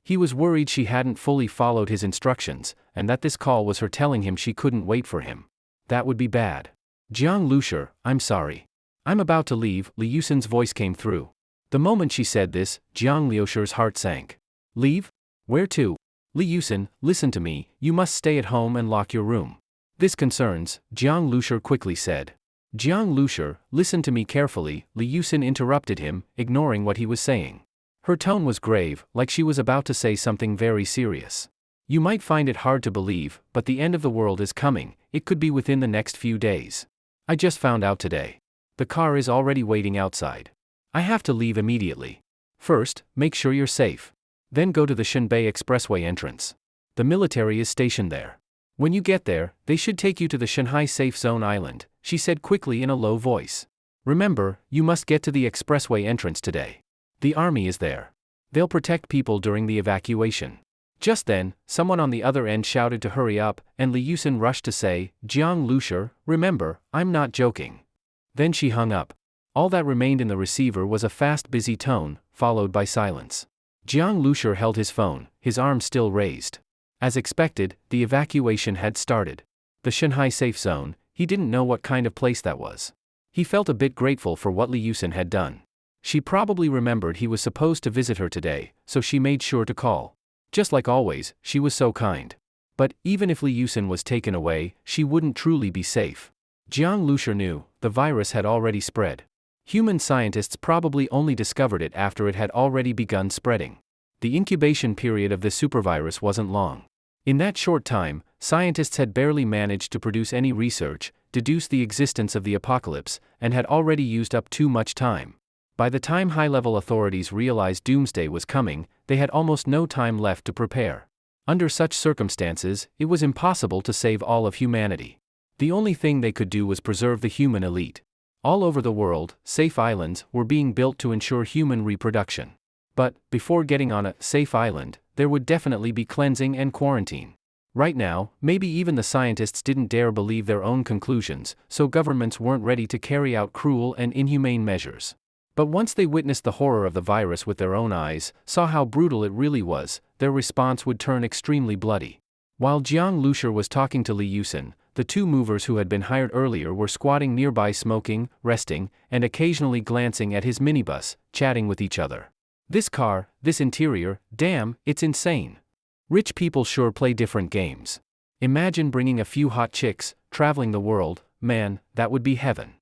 He was worried she hadn't fully followed his instructions, and that this call was her telling him she couldn't wait for him. That would be bad. Jiang Lushur, I'm sorry. I'm about to leave, Li Yusin's voice came through. The moment she said this, Jiang Lushur's heart sank. Leave? Where to? Li Yusin, listen to me, you must stay at home and lock your room. This concerns, Jiang Lushur quickly said. Jiang Lushur, listen to me carefully, Li Yusin interrupted him, ignoring what he was saying. Her tone was grave, like she was about to say something very serious. You might find it hard to believe, but the end of the world is coming, it could be within the next few days. I just found out today. The car is already waiting outside. I have to leave immediately. First, make sure you're safe. Then go to the Shenbei Expressway entrance. The military is stationed there. When you get there, they should take you to the Shanghai Safe Zone Island, she said quickly in a low voice. Remember, you must get to the expressway entrance today. The army is there. They'll protect people during the evacuation. Just then, someone on the other end shouted to hurry up, and Li Yusin rushed to say, Jiang Lushur, remember, I'm not joking. Then she hung up. All that remained in the receiver was a fast busy tone, followed by silence. Jiang Lushur held his phone, his arm still raised. As expected, the evacuation had started. The Shanghai Safe Zone, he didn't know what kind of place that was. He felt a bit grateful for what Li Yusin had done. She probably remembered he was supposed to visit her today, so she made sure to call. Just like always, she was so kind. But even if Li Yusin was taken away, she wouldn't truly be safe. Jiang Lushur knew, the virus had already spread. Human scientists probably only discovered it after it had already begun spreading. The incubation period of the supervirus wasn't long. In that short time, scientists had barely managed to produce any research, deduce the existence of the apocalypse, and had already used up too much time. By the time high-level authorities realized doomsday was coming, they had almost no time left to prepare. Under such circumstances, it was impossible to save all of humanity. The only thing they could do was preserve the human elite. All over the world, safe islands were being built to ensure human reproduction. But, before getting on a safe island, there would definitely be cleansing and quarantine. Right now, maybe even the scientists didn't dare believe their own conclusions, so governments weren't ready to carry out cruel and inhumane measures. But once they witnessed the horror of the virus with their own eyes, saw how brutal it really was, their response would turn extremely bloody. While Jiang Lushur was talking to Li Yusen, the two movers who had been hired earlier were squatting nearby smoking, resting, and occasionally glancing at his minibus, chatting with each other. This car, this interior, damn, it's insane. Rich people sure play different games. Imagine bringing a few hot chicks, traveling the world, man, that would be heaven.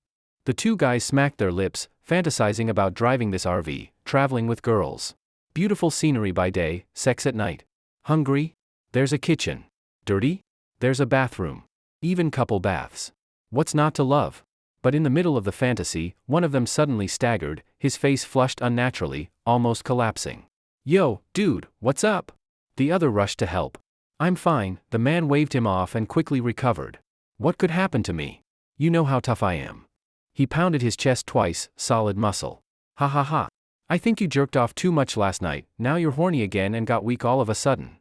The two guys smacked their lips, fantasizing about driving this RV, traveling with girls. Beautiful scenery by day, sex at night. Hungry? There's a kitchen. Dirty? There's a bathroom. Even couple baths. What's not to love? But in the middle of the fantasy, one of them suddenly staggered, his face flushed unnaturally, almost collapsing. Yo, dude, what's up? The other rushed to help. I'm fine, the man waved him off and quickly recovered. What could happen to me? You know how tough I am. He pounded his chest twice, solid muscle. Ha ha ha. I think you jerked off too much last night, now you're horny again and got weak all of a sudden.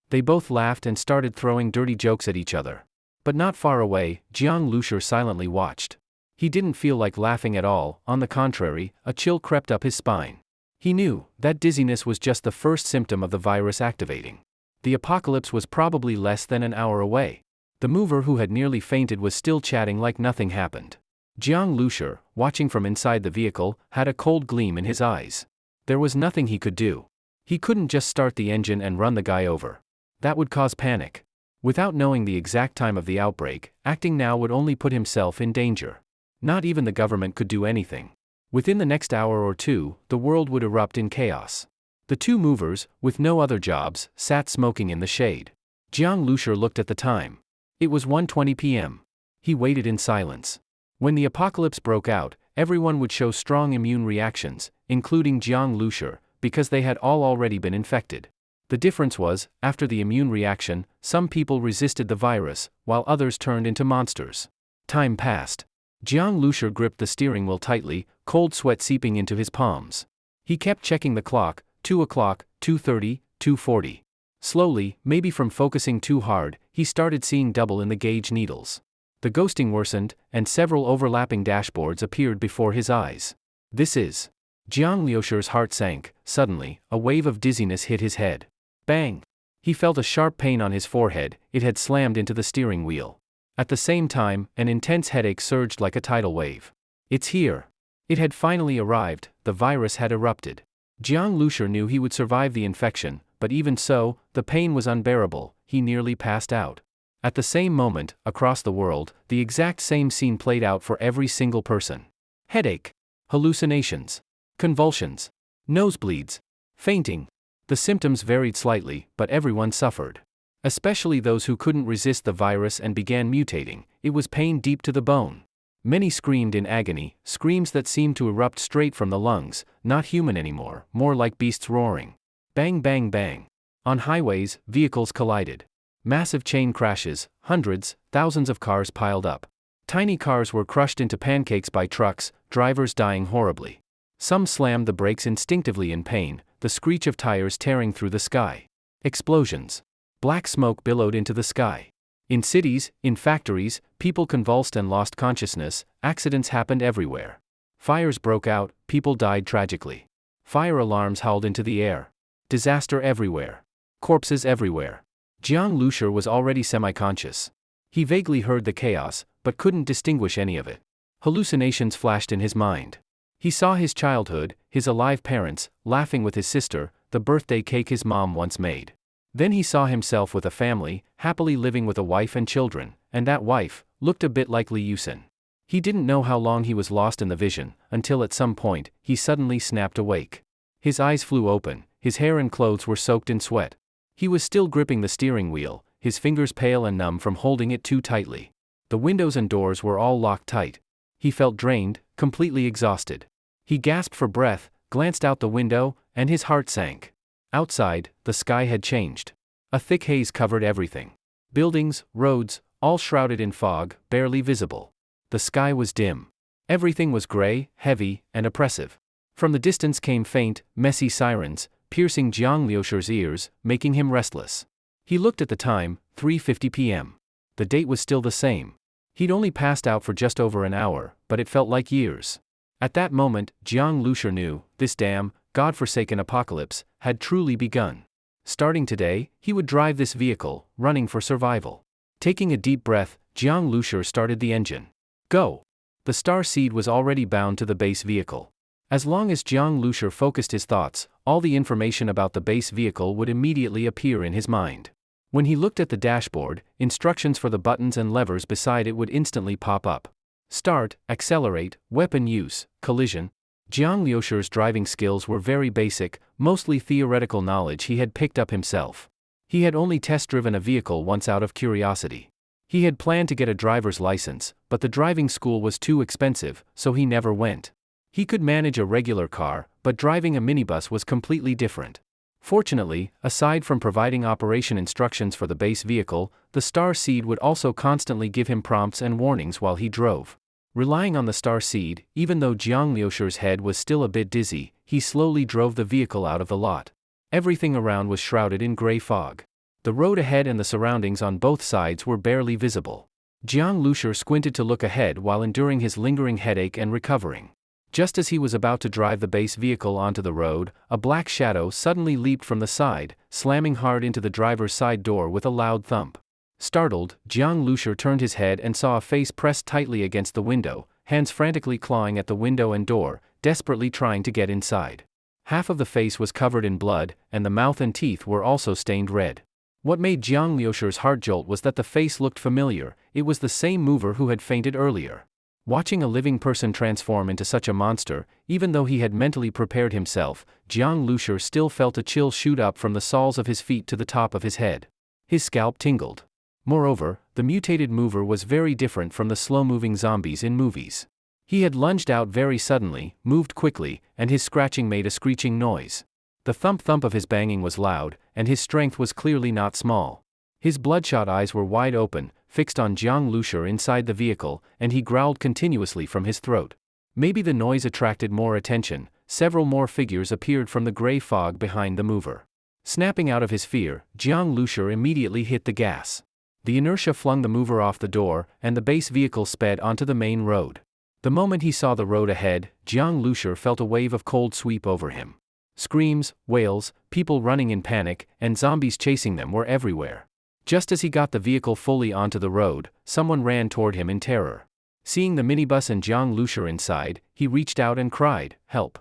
They both laughed and started throwing dirty jokes at each other. But not far away, Jiang Lushur silently watched. He didn't feel like laughing at all, on the contrary, a chill crept up his spine. He knew that dizziness was just the first symptom of the virus activating. The apocalypse was probably less than an hour away. The mover who had nearly fainted was still chatting like nothing happened. Jiang Lushur, watching from inside the vehicle, had a cold gleam in his eyes. There was nothing he could do. He couldn't just start the engine and run the guy over. That would cause panic. Without knowing the exact time of the outbreak, acting now would only put himself in danger. Not even the government could do anything. Within the next hour or two, the world would erupt in chaos. The two movers, with no other jobs, sat smoking in the shade. Jiang Lushur looked at the time. It was 1:20 p.m. He waited in silence. When the apocalypse broke out, everyone would show strong immune reactions, including Jiang Lushur, because they had all already been infected. The difference was, after the immune reaction, some people resisted the virus, while others turned into monsters. Time passed. Jiang Lushur gripped the steering wheel tightly, cold sweat seeping into his palms. He kept checking the clock, 2 o'clock, 2:30, 2:40. Slowly, maybe from focusing too hard, he started seeing double in the gauge needles. The ghosting worsened, and several overlapping dashboards appeared before his eyes. This is... Jiang Lushur's heart sank. Suddenly, a wave of dizziness hit his head. Bang! He felt a sharp pain on his forehead, it had slammed into the steering wheel. At the same time, an intense headache surged like a tidal wave. It's here. It had finally arrived, the virus had erupted. Jiang Lushur knew he would survive the infection, but even so, the pain was unbearable, he nearly passed out. At the same moment, across the world, the exact same scene played out for every single person. Headache. Hallucinations. Convulsions. Nosebleeds. Fainting. The symptoms varied slightly, but everyone suffered. Especially those who couldn't resist the virus and began mutating, it was pain deep to the bone. Many screamed in agony, screams that seemed to erupt straight from the lungs, not human anymore, more like beasts roaring. Bang bang bang. On highways, vehicles collided. Massive chain crashes, hundreds, thousands of cars piled up. Tiny cars were crushed into pancakes by trucks, drivers dying horribly. Some slammed the brakes instinctively in pain, the screech of tires tearing through the sky. Explosions. Black smoke billowed into the sky. In cities, in factories, people convulsed and lost consciousness, accidents happened everywhere. Fires broke out, people died tragically. Fire alarms howled into the air. Disaster everywhere. Corpses everywhere. Jiang Lushur was already semi-conscious. He vaguely heard the chaos, but couldn't distinguish any of it. Hallucinations flashed in his mind. He saw his childhood, his alive parents, laughing with his sister, the birthday cake his mom once made. Then he saw himself with a family, happily living with a wife and children, and that wife looked a bit like Li Yusen. He didn't know how long he was lost in the vision, until at some point, he suddenly snapped awake. His eyes flew open, his hair and clothes were soaked in sweat. He was still gripping the steering wheel, his fingers pale and numb from holding it too tightly. The windows and doors were all locked tight. He felt drained, completely exhausted. He gasped for breath, glanced out the window, and his heart sank. Outside, the sky had changed. A thick haze covered everything. Buildings, roads, all shrouded in fog, barely visible. The sky was dim. Everything was gray, heavy, and oppressive. From the distance came faint, messy sirens, piercing Jiang Liusher's ears, making him restless. He looked at the time, 3:50 p.m. The date was still the same. He'd only passed out for just over an hour, but it felt like years. At that moment, Jiang Liusher knew, this damn, God-forsaken apocalypse, had truly begun. Starting today, he would drive this vehicle, running for survival. Taking a deep breath, Jiang Liusher started the engine. Go! The star seed was already bound to the base vehicle. As long as Jiang Liusher focused his thoughts, all the information about the base vehicle would immediately appear in his mind. When he looked at the dashboard, instructions for the buttons and levers beside it would instantly pop up. Start, accelerate, weapon use, collision. Jiang Liusher's driving skills were very basic, mostly theoretical knowledge he had picked up himself. He had only test-driven a vehicle once out of curiosity. He had planned to get a driver's license, but the driving school was too expensive, so he never went. He could manage a regular car, but driving a minibus was completely different. Fortunately, aside from providing operation instructions for the base vehicle, the star seed would also constantly give him prompts and warnings while he drove. Relying on the star seed, even though Jiang Liusher's head was still a bit dizzy, he slowly drove the vehicle out of the lot. Everything around was shrouded in gray fog. The road ahead and the surroundings on both sides were barely visible. Jiang Liusher squinted to look ahead while enduring his lingering headache and recovering. Just as he was about to drive the base vehicle onto the road, a black shadow suddenly leaped from the side, slamming hard into the driver's side door with a loud thump. Startled, Jiang Liusher turned his head and saw a face pressed tightly against the window, hands frantically clawing at the window and door, desperately trying to get inside. Half of the face was covered in blood, and the mouth and teeth were also stained red. What made Jiang Liusher's heart jolt was that the face looked familiar. It was the same mover who had fainted earlier. Watching a living person transform into such a monster, even though he had mentally prepared himself, Jiang Liusher still felt a chill shoot up from the soles of his feet to the top of his head. His scalp tingled. Moreover, the mutated mover was very different from the slow-moving zombies in movies. He had lunged out very suddenly, moved quickly, and his scratching made a screeching noise. The thump-thump of his banging was loud, and his strength was clearly not small. His bloodshot eyes were wide open, fixed on Jiang Liusher inside the vehicle, and he growled continuously from his throat. Maybe the noise attracted more attention. Several more figures appeared from the gray fog behind the mover. Snapping out of his fear, Jiang Liusher immediately hit the gas. The inertia flung the mover off the door, and the base vehicle sped onto the main road. The moment he saw the road ahead, Jiang Liusher felt a wave of cold sweep over him. Screams, wails, people running in panic, and zombies chasing them were everywhere. Just as he got the vehicle fully onto the road, someone ran toward him in terror. Seeing the minibus and Jiang Liusher inside, he reached out and cried, "Help!"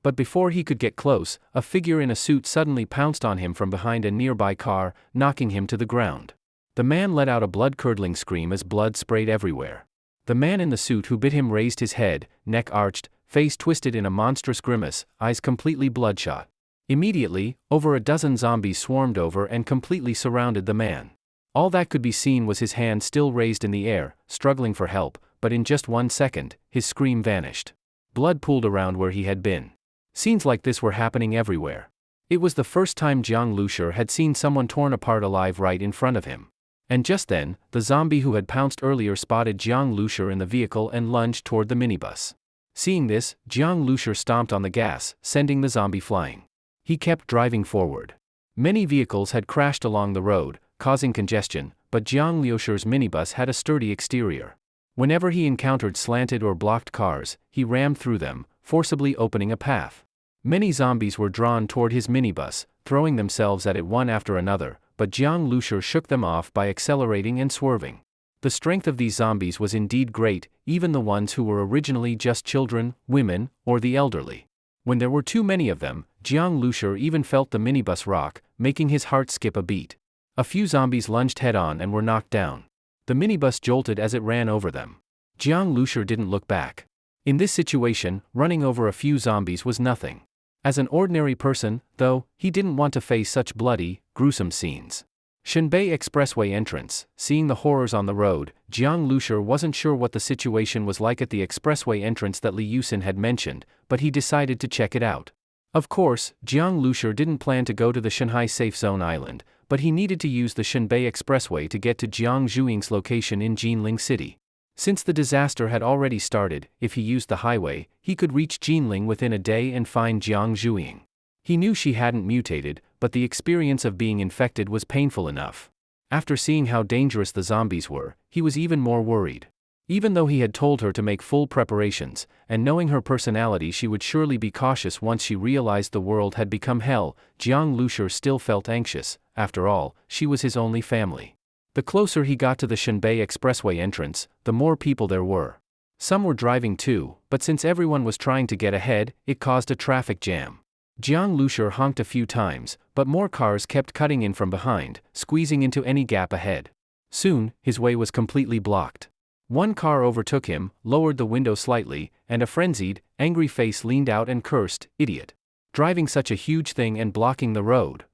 But before he could get close, a figure in a suit suddenly pounced on him from behind a nearby car, knocking him to the ground. The man let out a blood-curdling scream as blood sprayed everywhere. The man in the suit who bit him raised his head, neck arched, face twisted in a monstrous grimace, eyes completely bloodshot. Immediately, over a dozen zombies swarmed over and completely surrounded the man. All that could be seen was his hand still raised in the air, struggling for help, but in just 1 second, his scream vanished. Blood pooled around where he had been. Scenes like this were happening everywhere. It was the first time Jiang Liusher had seen someone torn apart alive right in front of him. And just then, the zombie who had pounced earlier spotted Jiang Liusher in the vehicle and lunged toward the minibus. Seeing this, Jiang Liusher stomped on the gas, sending the zombie flying. He kept driving forward. Many vehicles had crashed along the road, causing congestion, but Jiang Liusher's minibus had a sturdy exterior. Whenever he encountered slanted or blocked cars, he rammed through them, forcibly opening a path. Many zombies were drawn toward his minibus, throwing themselves at it one after another, but Jiang Liusher shook them off by accelerating and swerving. The strength of these zombies was indeed great, even the ones who were originally just children, women, or the elderly. When there were too many of them, Jiang Liusher even felt the minibus rock, making his heart skip a beat. A few zombies lunged head-on and were knocked down. The minibus jolted as it ran over them. Jiang Lushur didn't look back. In this situation, running over a few zombies was nothing. As an ordinary person, though, he didn't want to face such bloody, gruesome scenes. Shenbei Expressway entrance. Seeing the horrors on the road, Jiang Lushur wasn't sure what the situation was like at the expressway entrance that Li Yusin had mentioned, but he decided to check it out. Of course, Jiang Lushur didn't plan to go to the Shanghai Safe Zone Island, but he needed to use the Shenbei Expressway to get to Jiang Zhuing's location in Jinling City. Since the disaster had already started, if he used the highway, he could reach Jinling within a day and find Jiang Zhuing. He knew she hadn't mutated, but the experience of being infected was painful enough. After seeing how dangerous the zombies were, he was even more worried. Even though he had told her to make full preparations, and knowing her personality she would surely be cautious once she realized the world had become hell, Jiang Lushur still felt anxious. After all, she was his only family. The closer he got to the Shenbei Expressway entrance, the more people there were. Some were driving too, but since everyone was trying to get ahead, it caused a traffic jam. Jiang Lushur honked a few times, but more cars kept cutting in from behind, squeezing into any gap ahead. Soon, his way was completely blocked. One car overtook him, lowered the window slightly, and a frenzied, angry face leaned out and cursed, "Idiot. Driving such a huge thing and blocking the road."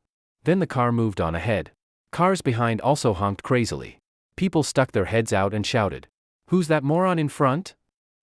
Then the car moved on ahead. Cars behind also honked crazily. People stuck their heads out and shouted, "Who's that moron in front?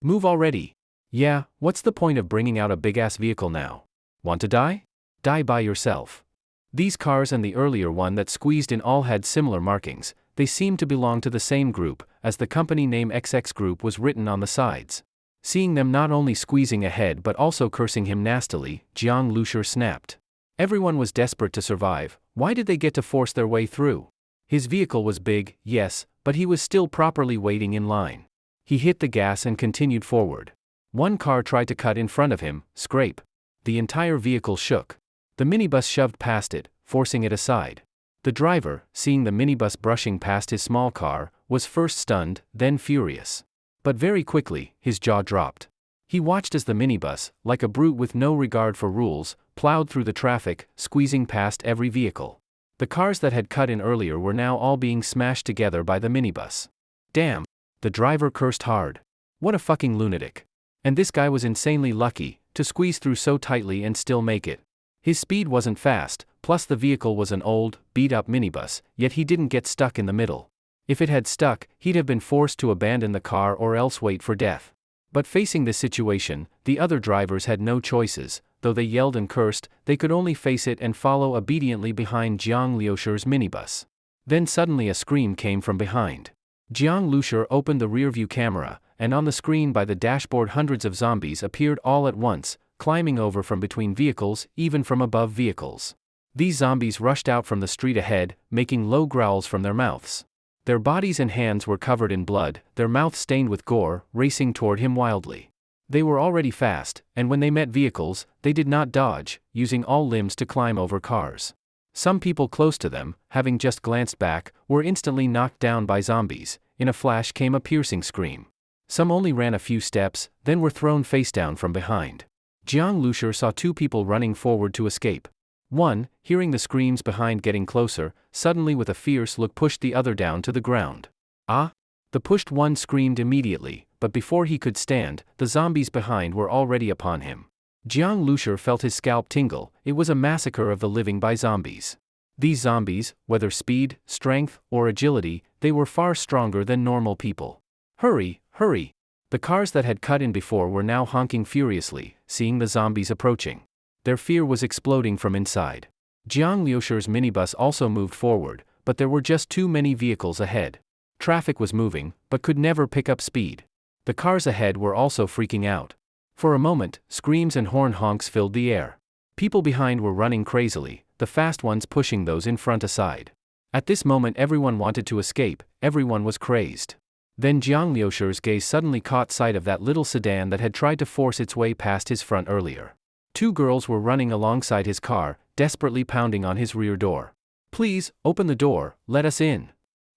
Move already." Yeah, what's the point of bringing out a big-ass vehicle now? Want to die? Die by yourself. These cars and the earlier one that squeezed in all had similar markings. They seemed to belong to the same group, as the company name XX Group was written on the sides. Seeing them not only squeezing ahead but also cursing him nastily, Jiang Lushur snapped. Everyone was desperate to survive. Why did they get to force their way through? His vehicle was big, yes, but he was still properly waiting in line. He hit the gas and continued forward. One car tried to cut in front of him, scrape. The entire vehicle shook. The minibus shoved past it, forcing it aside. The driver, seeing the minibus brushing past his small car, was first stunned, then furious. But very quickly, his jaw dropped. He watched as the minibus, like a brute with no regard for rules, plowed through the traffic, squeezing past every vehicle. The cars that had cut in earlier were now all being smashed together by the minibus. Damn! The driver cursed hard. What a fucking lunatic. And this guy was insanely lucky to squeeze through so tightly and still make it. His speed wasn't fast, plus the vehicle was an old, beat-up minibus, yet he didn't get stuck in the middle. If it had stuck, he'd have been forced to abandon the car or else wait for death. But facing this situation, the other drivers had no choices. Though they yelled and cursed, they could only face it and follow obediently behind Jiang Lushur's minibus. Then suddenly a scream came from behind. Jiang Lushur opened the rearview camera, and on the screen by the dashboard hundreds of zombies appeared all at once, climbing over from between vehicles, even from above vehicles. These zombies rushed out from the street ahead, making low growls from their mouths. Their bodies and hands were covered in blood, their mouths stained with gore, racing toward him wildly. They were already fast, and when they met vehicles, they did not dodge, using all limbs to climb over cars. Some people close to them, having just glanced back, were instantly knocked down by zombies. In a flash came a piercing scream. Some only ran a few steps, then were thrown face down from behind. Jiang Lushur saw two people running forward to escape. One, hearing the screams behind getting closer, suddenly with a fierce look pushed the other down to the ground. Ah! The pushed one screamed immediately, but before he could stand, the zombies behind were already upon him. Jiang Lushur felt his scalp tingle. It was a massacre of the living by zombies. These zombies, whether speed, strength, or agility, they were far stronger than normal people. Hurry, hurry! The cars that had cut in before were now honking furiously, seeing the zombies approaching. Their fear was exploding from inside. Jiang Lushur's minibus also moved forward, but there were just too many vehicles ahead. Traffic was moving, but could never pick up speed. The cars ahead were also freaking out. For a moment, screams and horn honks filled the air. People behind were running crazily, the fast ones pushing those in front aside. At this moment everyone wanted to escape, everyone was crazed. Then Jiang Lushur's gaze suddenly caught sight of that little sedan that had tried to force its way past his front earlier. Two girls were running alongside his car, desperately pounding on his rear door. "Please, open the door, let us in.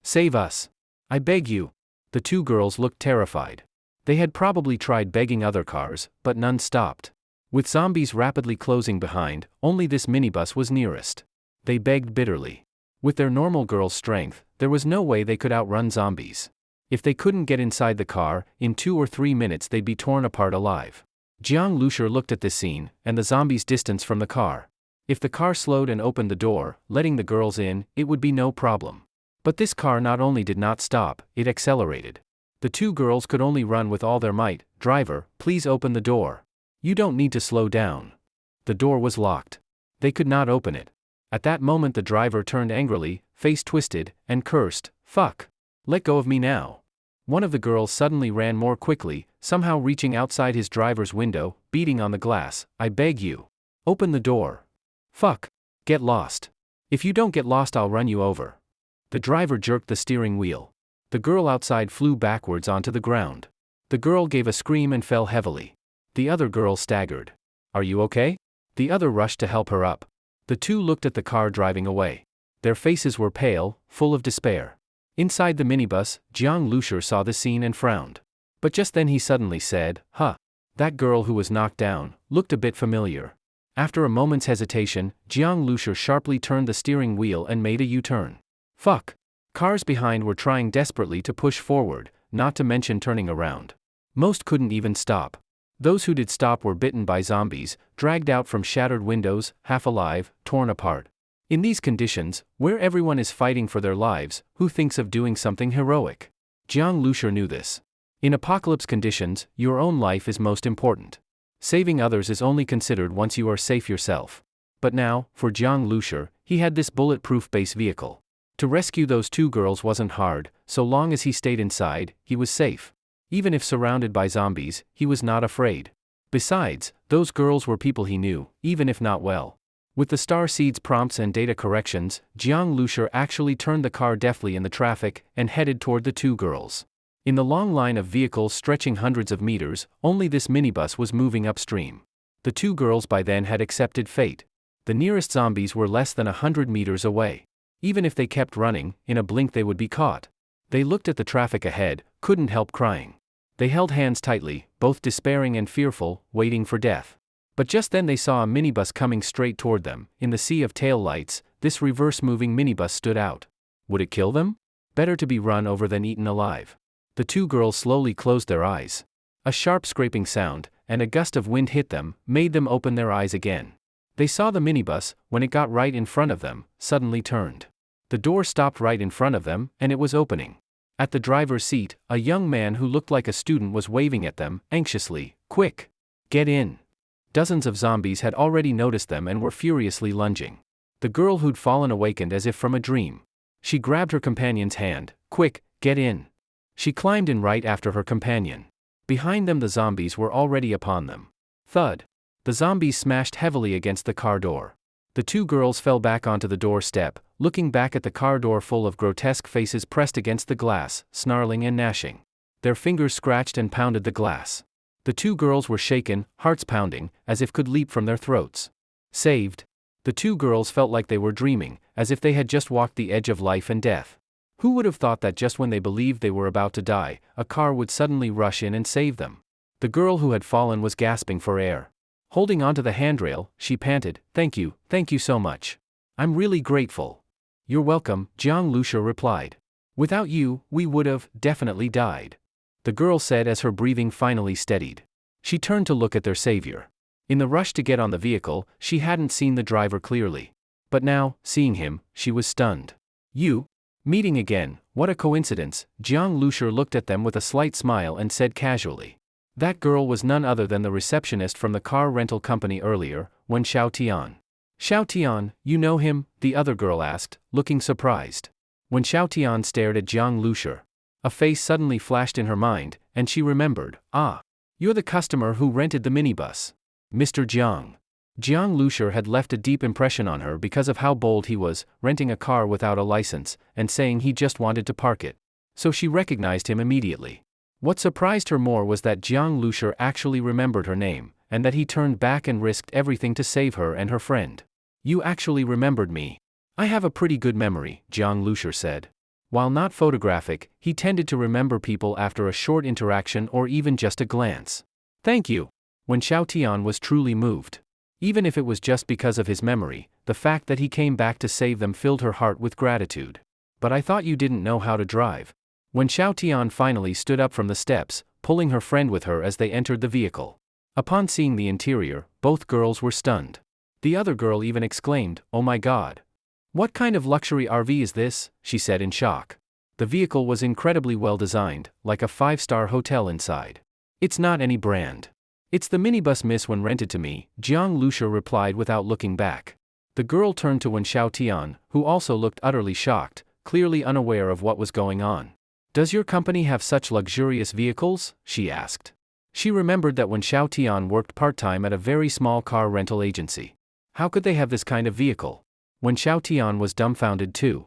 Save us. I beg you." The two girls looked terrified. They had probably tried begging other cars, but none stopped. With zombies rapidly closing behind, only this minibus was nearest. They begged bitterly. With their normal girl strength, there was no way they could outrun zombies. If they couldn't get inside the car, in 2 or 3 minutes they'd be torn apart alive. Jiang Lushur looked at this scene, and the zombies' distance from the car. If the car slowed and opened the door, letting the girls in, it would be no problem. But this car not only did not stop, it accelerated. The 2 girls could only run with all their might. "Driver, please open the door. You don't need to slow down." The door was locked. They could not open it. At that moment the driver turned angrily, face twisted, and cursed, "Fuck. Let go of me now." One of the girls suddenly ran more quickly, somehow reaching outside his driver's window, beating on the glass. "I beg you. Open the door. Fuck. Get lost. If you don't get lost I'll run you over." The driver jerked the steering wheel. The girl outside flew backwards onto the ground. The girl gave a scream and fell heavily. The other girl staggered. "Are you okay?" The other rushed to help her up. The 2 looked at the car driving away. Their faces were pale, full of despair. Inside the minibus, Jiang Lushur saw the scene and frowned. But just then he suddenly said, "Huh. That girl who was knocked down looked a bit familiar." After a moment's hesitation, Jiang Lushur sharply turned the steering wheel and made a U-turn. Fuck. Cars behind were trying desperately to push forward, not to mention turning around. Most couldn't even stop. Those who did stop were bitten by zombies, dragged out from shattered windows, half alive, torn apart. In these conditions, where everyone is fighting for their lives, who thinks of doing something heroic? Jiang Lushur knew this. In apocalypse conditions, your own life is most important. Saving others is only considered once you are safe yourself. But now, for Jiang Lushur, he had this bulletproof base vehicle. To rescue those 2 girls wasn't hard. So long as he stayed inside, he was safe. Even if surrounded by zombies, he was not afraid. Besides, those girls were people he knew, even if not well. With the star seeds prompts and data corrections, Jiang Lushur actually turned the car deftly in the traffic and headed toward the 2 girls. In the long line of vehicles stretching hundreds of meters, only this minibus was moving upstream. The 2 girls by then had accepted fate. The nearest zombies were less than 100 meters away. Even if they kept running, in a blink they would be caught. They looked at the traffic ahead, couldn't help crying. They held hands tightly, both despairing and fearful, waiting for death. But just then they saw a minibus coming straight toward them. In the sea of tail lights, this reverse-moving minibus stood out. Would it kill them? Better to be run over than eaten alive. The 2 girls slowly closed their eyes. A sharp scraping sound, and a gust of wind hit them, made them open their eyes again. They saw the minibus, when it got right in front of them, suddenly turned. The door stopped right in front of them, and it was opening. At the driver's seat, a young man who looked like a student was waving at them, anxiously. "Quick! Get in!" Dozens of zombies had already noticed them and were furiously lunging. The girl who'd fallen awakened as if from a dream. She grabbed her companion's hand. "Quick, get in!" She climbed in right after her companion. Behind them the zombies were already upon them. Thud. The zombies smashed heavily against the car door. The 2 girls fell back onto the doorstep, looking back at the car door full of grotesque faces pressed against the glass, snarling and gnashing. Their fingers scratched and pounded the glass. The 2 girls were shaken, hearts pounding, as if could leap from their throats. Saved. The 2 girls felt like they were dreaming, as if they had just walked the edge of life and death. Who would have thought that just when they believed they were about to die, a car would suddenly rush in and save them? The girl who had fallen was gasping for air. Holding onto the handrail, she panted, thank you so much. I'm really grateful." "You're welcome," Jiang Lushur replied. "Without you, we would have definitely died," the girl said as her breathing finally steadied. She turned to look at their savior. In the rush to get on the vehicle, she hadn't seen the driver clearly. But now, seeing him, she was stunned. "You? Meeting again, what a coincidence." Jiang Lushur looked at them with a slight smile and said casually. That girl was none other than the receptionist from the car rental company earlier, Wen Xiaotian. "Xiaotian, you know him?" the other girl asked, looking surprised. When Xiaotian stared at Jiang Lushur, a face suddenly flashed in her mind, and she remembered, "Ah, you're the customer who rented the minibus. Mr. Jiang." Jiang Lushur had left a deep impression on her because of how bold he was, renting a car without a license, and saying he just wanted to park it. So she recognized him immediately. What surprised her more was that Jiang Lushur actually remembered her name, and that he turned back and risked everything to save her and her friend. "You actually remembered me." "I have a pretty good memory," Jiang Lushur said. While not photographic, he tended to remember people after a short interaction or even just a glance. "Thank you." When Xiaotian was truly moved. Even if it was just because of his memory, the fact that he came back to save them filled her heart with gratitude. "But I thought you didn't know how to drive." When Xiao Tian finally stood up from the steps, pulling her friend with her as they entered the vehicle. Upon seeing the interior, both girls were stunned. The other girl even exclaimed, "Oh my god! What kind of luxury RV is this?" she said in shock. The vehicle was incredibly well designed, like a 5-star hotel inside. "It's not any brand. It's the minibus miss when rented to me," Jiang Lucia replied without looking back. The girl turned to Wen Xiaotian, who also looked utterly shocked, clearly unaware of what was going on. "Does your company have such luxurious vehicles?" she asked. She remembered that when Xiaotian worked part-time at a very small car rental agency. How could they have this kind of vehicle? When Xiaotian was dumbfounded too.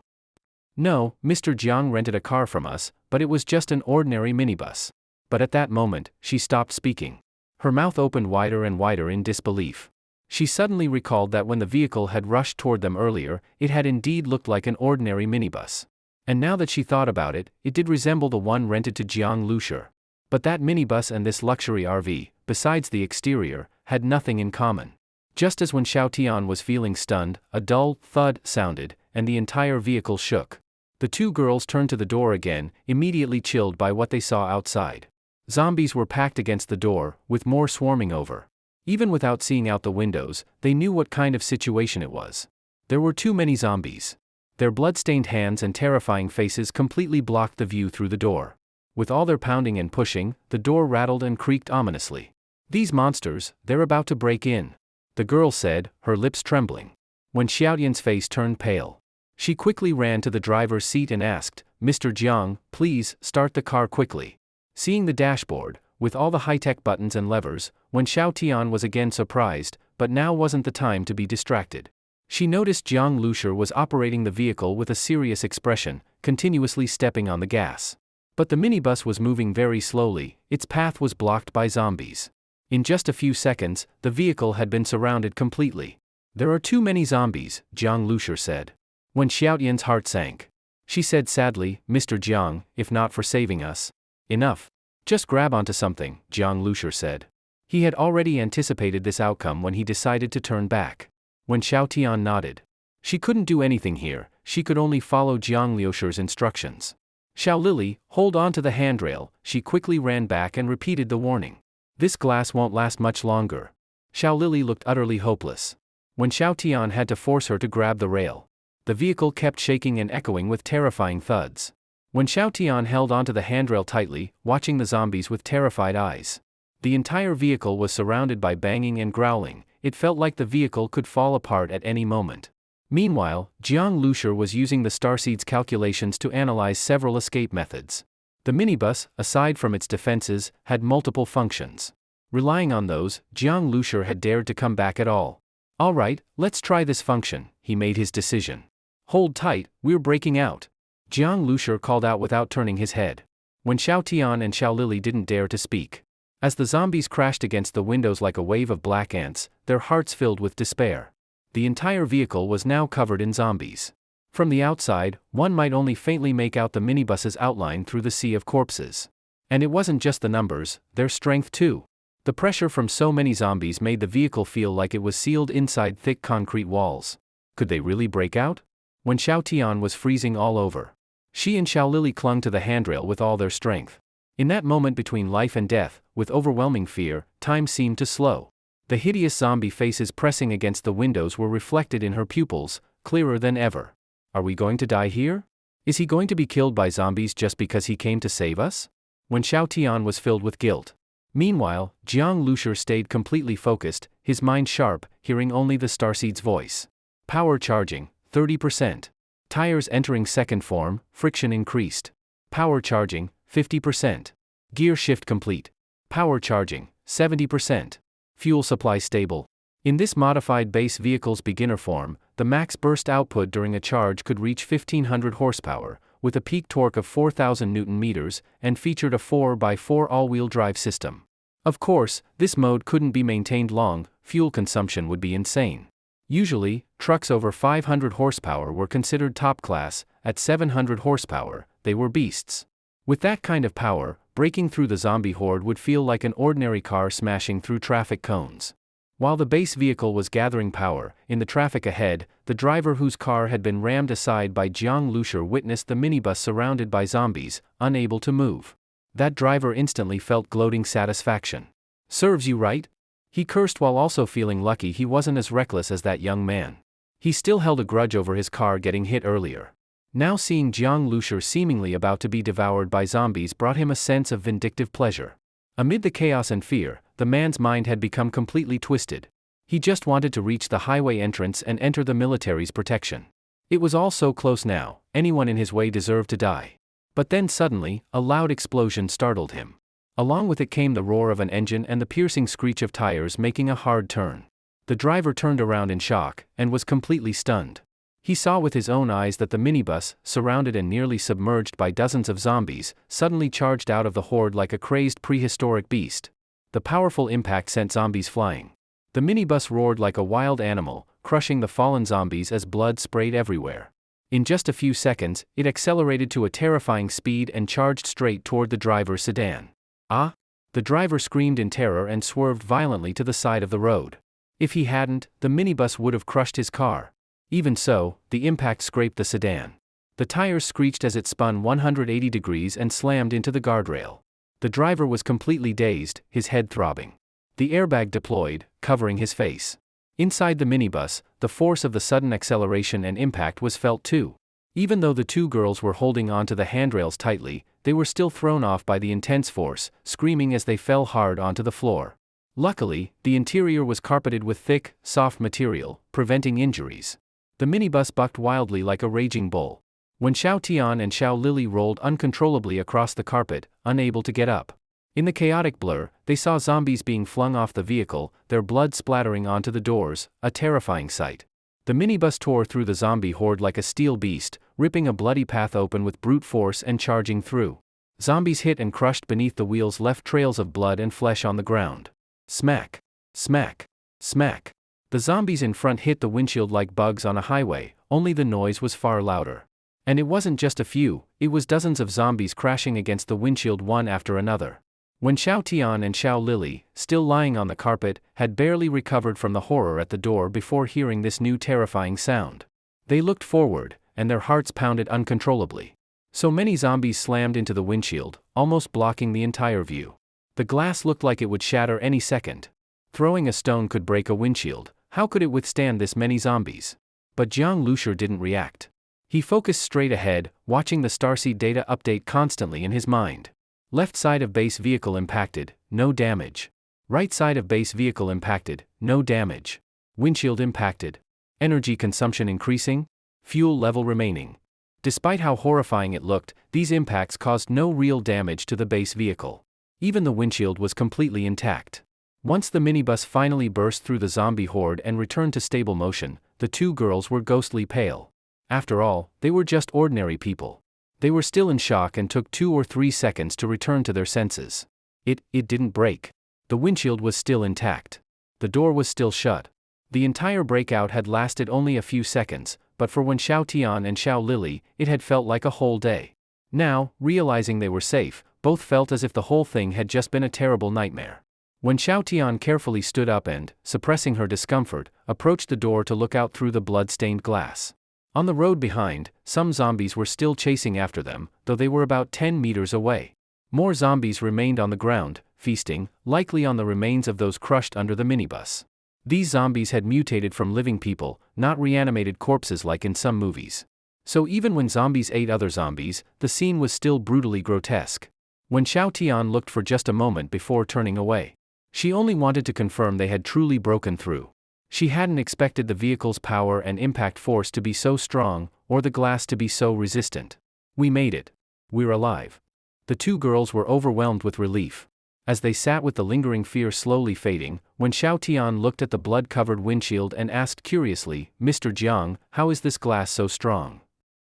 "No, Mr. Jiang rented a car from us, but it was just an ordinary minibus." But at that moment, she stopped speaking. Her mouth opened wider and wider in disbelief. She suddenly recalled that when the vehicle had rushed toward them earlier, it had indeed looked like an ordinary minibus. And now that she thought about it, it did resemble the one rented to Jiang Lucia. But that minibus and this luxury RV, besides the exterior, had nothing in common. Just as when Xiaotian was feeling stunned, a dull thud sounded, and the entire vehicle shook. The two girls turned to the door again, immediately chilled by what they saw outside. Zombies were packed against the door, with more swarming over. Even without seeing out the windows, they knew what kind of situation it was. There were too many zombies. Their blood-stained hands and terrifying faces completely blocked the view through the door. With all their pounding and pushing, the door rattled and creaked ominously. "These monsters, they're about to break in," the girl said, her lips trembling. When Xiaotian's face turned pale, she quickly ran to the driver's seat and asked, "Mr. Jiang, please, start the car quickly." Seeing the dashboard, with all the high-tech buttons and levers, Wen Xiaotian was again surprised, but now wasn't the time to be distracted. She noticed Jiang Lucia was operating the vehicle with a serious expression, continuously stepping on the gas. But the minibus was moving very slowly, its path was blocked by zombies. In just a few seconds, the vehicle had been surrounded completely. "There are too many zombies," Jiang Lucia said. When Xiaotian's heart sank. She said sadly, "Mr. Jiang, if not for saving us." "Enough. Just grab onto something," Jiang Lucia said. He had already anticipated this outcome when he decided to turn back. When Xiaotian nodded. She couldn't do anything here, she could only follow Jiang Liusher's instructions. "Xiao Lily, hold on to the handrail," she quickly ran back and repeated the warning. "This glass won't last much longer." Xiao Lily looked utterly hopeless. When Xiaotian had to force her to grab the rail, the vehicle kept shaking and echoing with terrifying thuds. When Xiaotian held onto the handrail tightly, watching the zombies with terrified eyes. The entire vehicle was surrounded by banging and growling, it felt like the vehicle could fall apart at any moment. Meanwhile, Jiang Lucia was using the starseed's calculations to analyze several escape methods. The minibus, aside from its defenses, had multiple functions. Relying on those, Jiang Lucia had dared to come back at all. "All right, let's try this function," he made his decision. "Hold tight, we're breaking out," Jiang Lucia called out without turning his head. When Xiaotian and Xiao Lily didn't dare to speak. As the zombies crashed against the windows like a wave of black ants, their hearts filled with despair. The entire vehicle was now covered in zombies. From the outside, one might only faintly make out the minibus's outline through the sea of corpses. And it wasn't just the numbers, their strength too. The pressure from so many zombies made the vehicle feel like it was sealed inside thick concrete walls. Could they really break out? When Xiaotian was freezing all over. She and Xiao Lily clung to the handrail with all their strength. In that moment between life and death, with overwhelming fear, time seemed to slow. The hideous zombie faces pressing against the windows were reflected in her pupils, clearer than ever. Are we going to die here? Is he going to be killed by zombies just because he came to save us? When Xiaotian was filled with guilt. Meanwhile, Jiang Lucia stayed completely focused, his mind sharp, hearing only the starseed's voice. Power charging, 30%. Tires entering second form, friction increased. Power charging, 50%. Gear shift complete. Power charging, 70%. Fuel supply stable. In this modified base vehicle's beginner form, the max burst output during a charge could reach 1500 horsepower, with a peak torque of 4000 Nm, and featured a 4x4 all-wheel drive system. Of course, this mode couldn't be maintained long, fuel consumption would be insane. Usually, trucks over 500 horsepower were considered top class, at 700 horsepower, they were beasts. With that kind of power, breaking through the zombie horde would feel like an ordinary car smashing through traffic cones. While the base vehicle was gathering power, in the traffic ahead, the driver whose car had been rammed aside by Jiang Lushur witnessed the minibus surrounded by zombies, unable to move. That driver instantly felt gloating satisfaction. "Serves you right?" He cursed while also feeling lucky he wasn't as reckless as that young man. He still held a grudge over his car getting hit earlier. Now seeing Jiang Lushur seemingly about to be devoured by zombies brought him a sense of vindictive pleasure. Amid the chaos and fear, the man's mind had become completely twisted. He just wanted to reach the highway entrance and enter the military's protection. It was all so close now, anyone in his way deserved to die. But then suddenly, a loud explosion startled him. Along with it came the roar of an engine and the piercing screech of tires making a hard turn. The driver turned around in shock, and was completely stunned. He saw with his own eyes that the minibus, surrounded and nearly submerged by dozens of zombies, suddenly charged out of the horde like a crazed prehistoric beast. The powerful impact sent zombies flying. The minibus roared like a wild animal, crushing the fallen zombies as blood sprayed everywhere. In just a few seconds, it accelerated to a terrifying speed and charged straight toward the driver's sedan. "Ah!" The driver screamed in terror and swerved violently to the side of the road. If he hadn't, the minibus would have crushed his car. Even so, the impact scraped the sedan. The tires screeched as it spun 180 degrees and slammed into the guardrail. The driver was completely dazed, his head throbbing. The airbag deployed, covering his face. Inside the minibus, the force of the sudden acceleration and impact was felt too. Even though the two girls were holding onto the handrails tightly, they were still thrown off by the intense force, screaming as they fell hard onto the floor. Luckily, the interior was carpeted with thick, soft material, preventing injuries. The minibus bucked wildly like a raging bull. When Xiao Tian and Xiao Lili rolled uncontrollably across the carpet, unable to get up. In the chaotic blur, they saw zombies being flung off the vehicle, their blood splattering onto the doors, a terrifying sight. The minibus tore through the zombie horde like a steel beast, ripping a bloody path open with brute force and charging through. Zombies hit and crushed beneath the wheels left trails of blood and flesh on the ground. Smack! Smack! Smack! The zombies in front hit the windshield like bugs on a highway, only the noise was far louder. And it wasn't just a few, it was dozens of zombies crashing against the windshield one after another. When Xiao Tian and Xiao Lili, still lying on the carpet, had barely recovered from the horror at the door before hearing this new terrifying sound. They looked forward, and their hearts pounded uncontrollably. So many zombies slammed into the windshield, almost blocking the entire view. The glass looked like it would shatter any second. Throwing a stone could break a windshield. How could it withstand this many zombies? But Jiang Lushur didn't react. He focused straight ahead, watching the starseed data update constantly in his mind. Left side of base vehicle impacted, no damage. Right side of base vehicle impacted, no damage. Windshield impacted. Energy consumption increasing, fuel level remaining. Despite how horrifying it looked, these impacts caused no real damage to the base vehicle. Even the windshield was completely intact. Once the minibus finally burst through the zombie horde and returned to stable motion, the two girls were ghostly pale. After all, they were just ordinary people. They were still in shock and took 2 or 3 seconds to return to their senses. It didn't break. The windshield was still intact. The door was still shut. The entire breakout had lasted only a few seconds, but for when Xiao Tian and Xiao Lili, it had felt like a whole day. Now, realizing they were safe, both felt as if the whole thing had just been a terrible nightmare. When Xiao Tian carefully stood up and, suppressing her discomfort, approached the door to look out through the blood-stained glass. On the road behind, some zombies were still chasing after them, though they were about 10 meters away. More zombies remained on the ground, feasting, likely on the remains of those crushed under the minibus. These zombies had mutated from living people, not reanimated corpses like in some movies. So even when zombies ate other zombies, the scene was still brutally grotesque. When Xiao Tian looked for just a moment before turning away, she only wanted to confirm they had truly broken through. She hadn't expected the vehicle's power and impact force to be so strong, or the glass to be so resistant. "We made it. We're alive." The two girls were overwhelmed with relief. As they sat with the lingering fear slowly fading, when Xiao Tian looked at the blood-covered windshield and asked curiously, "Mr. Jiang, how is this glass so strong?"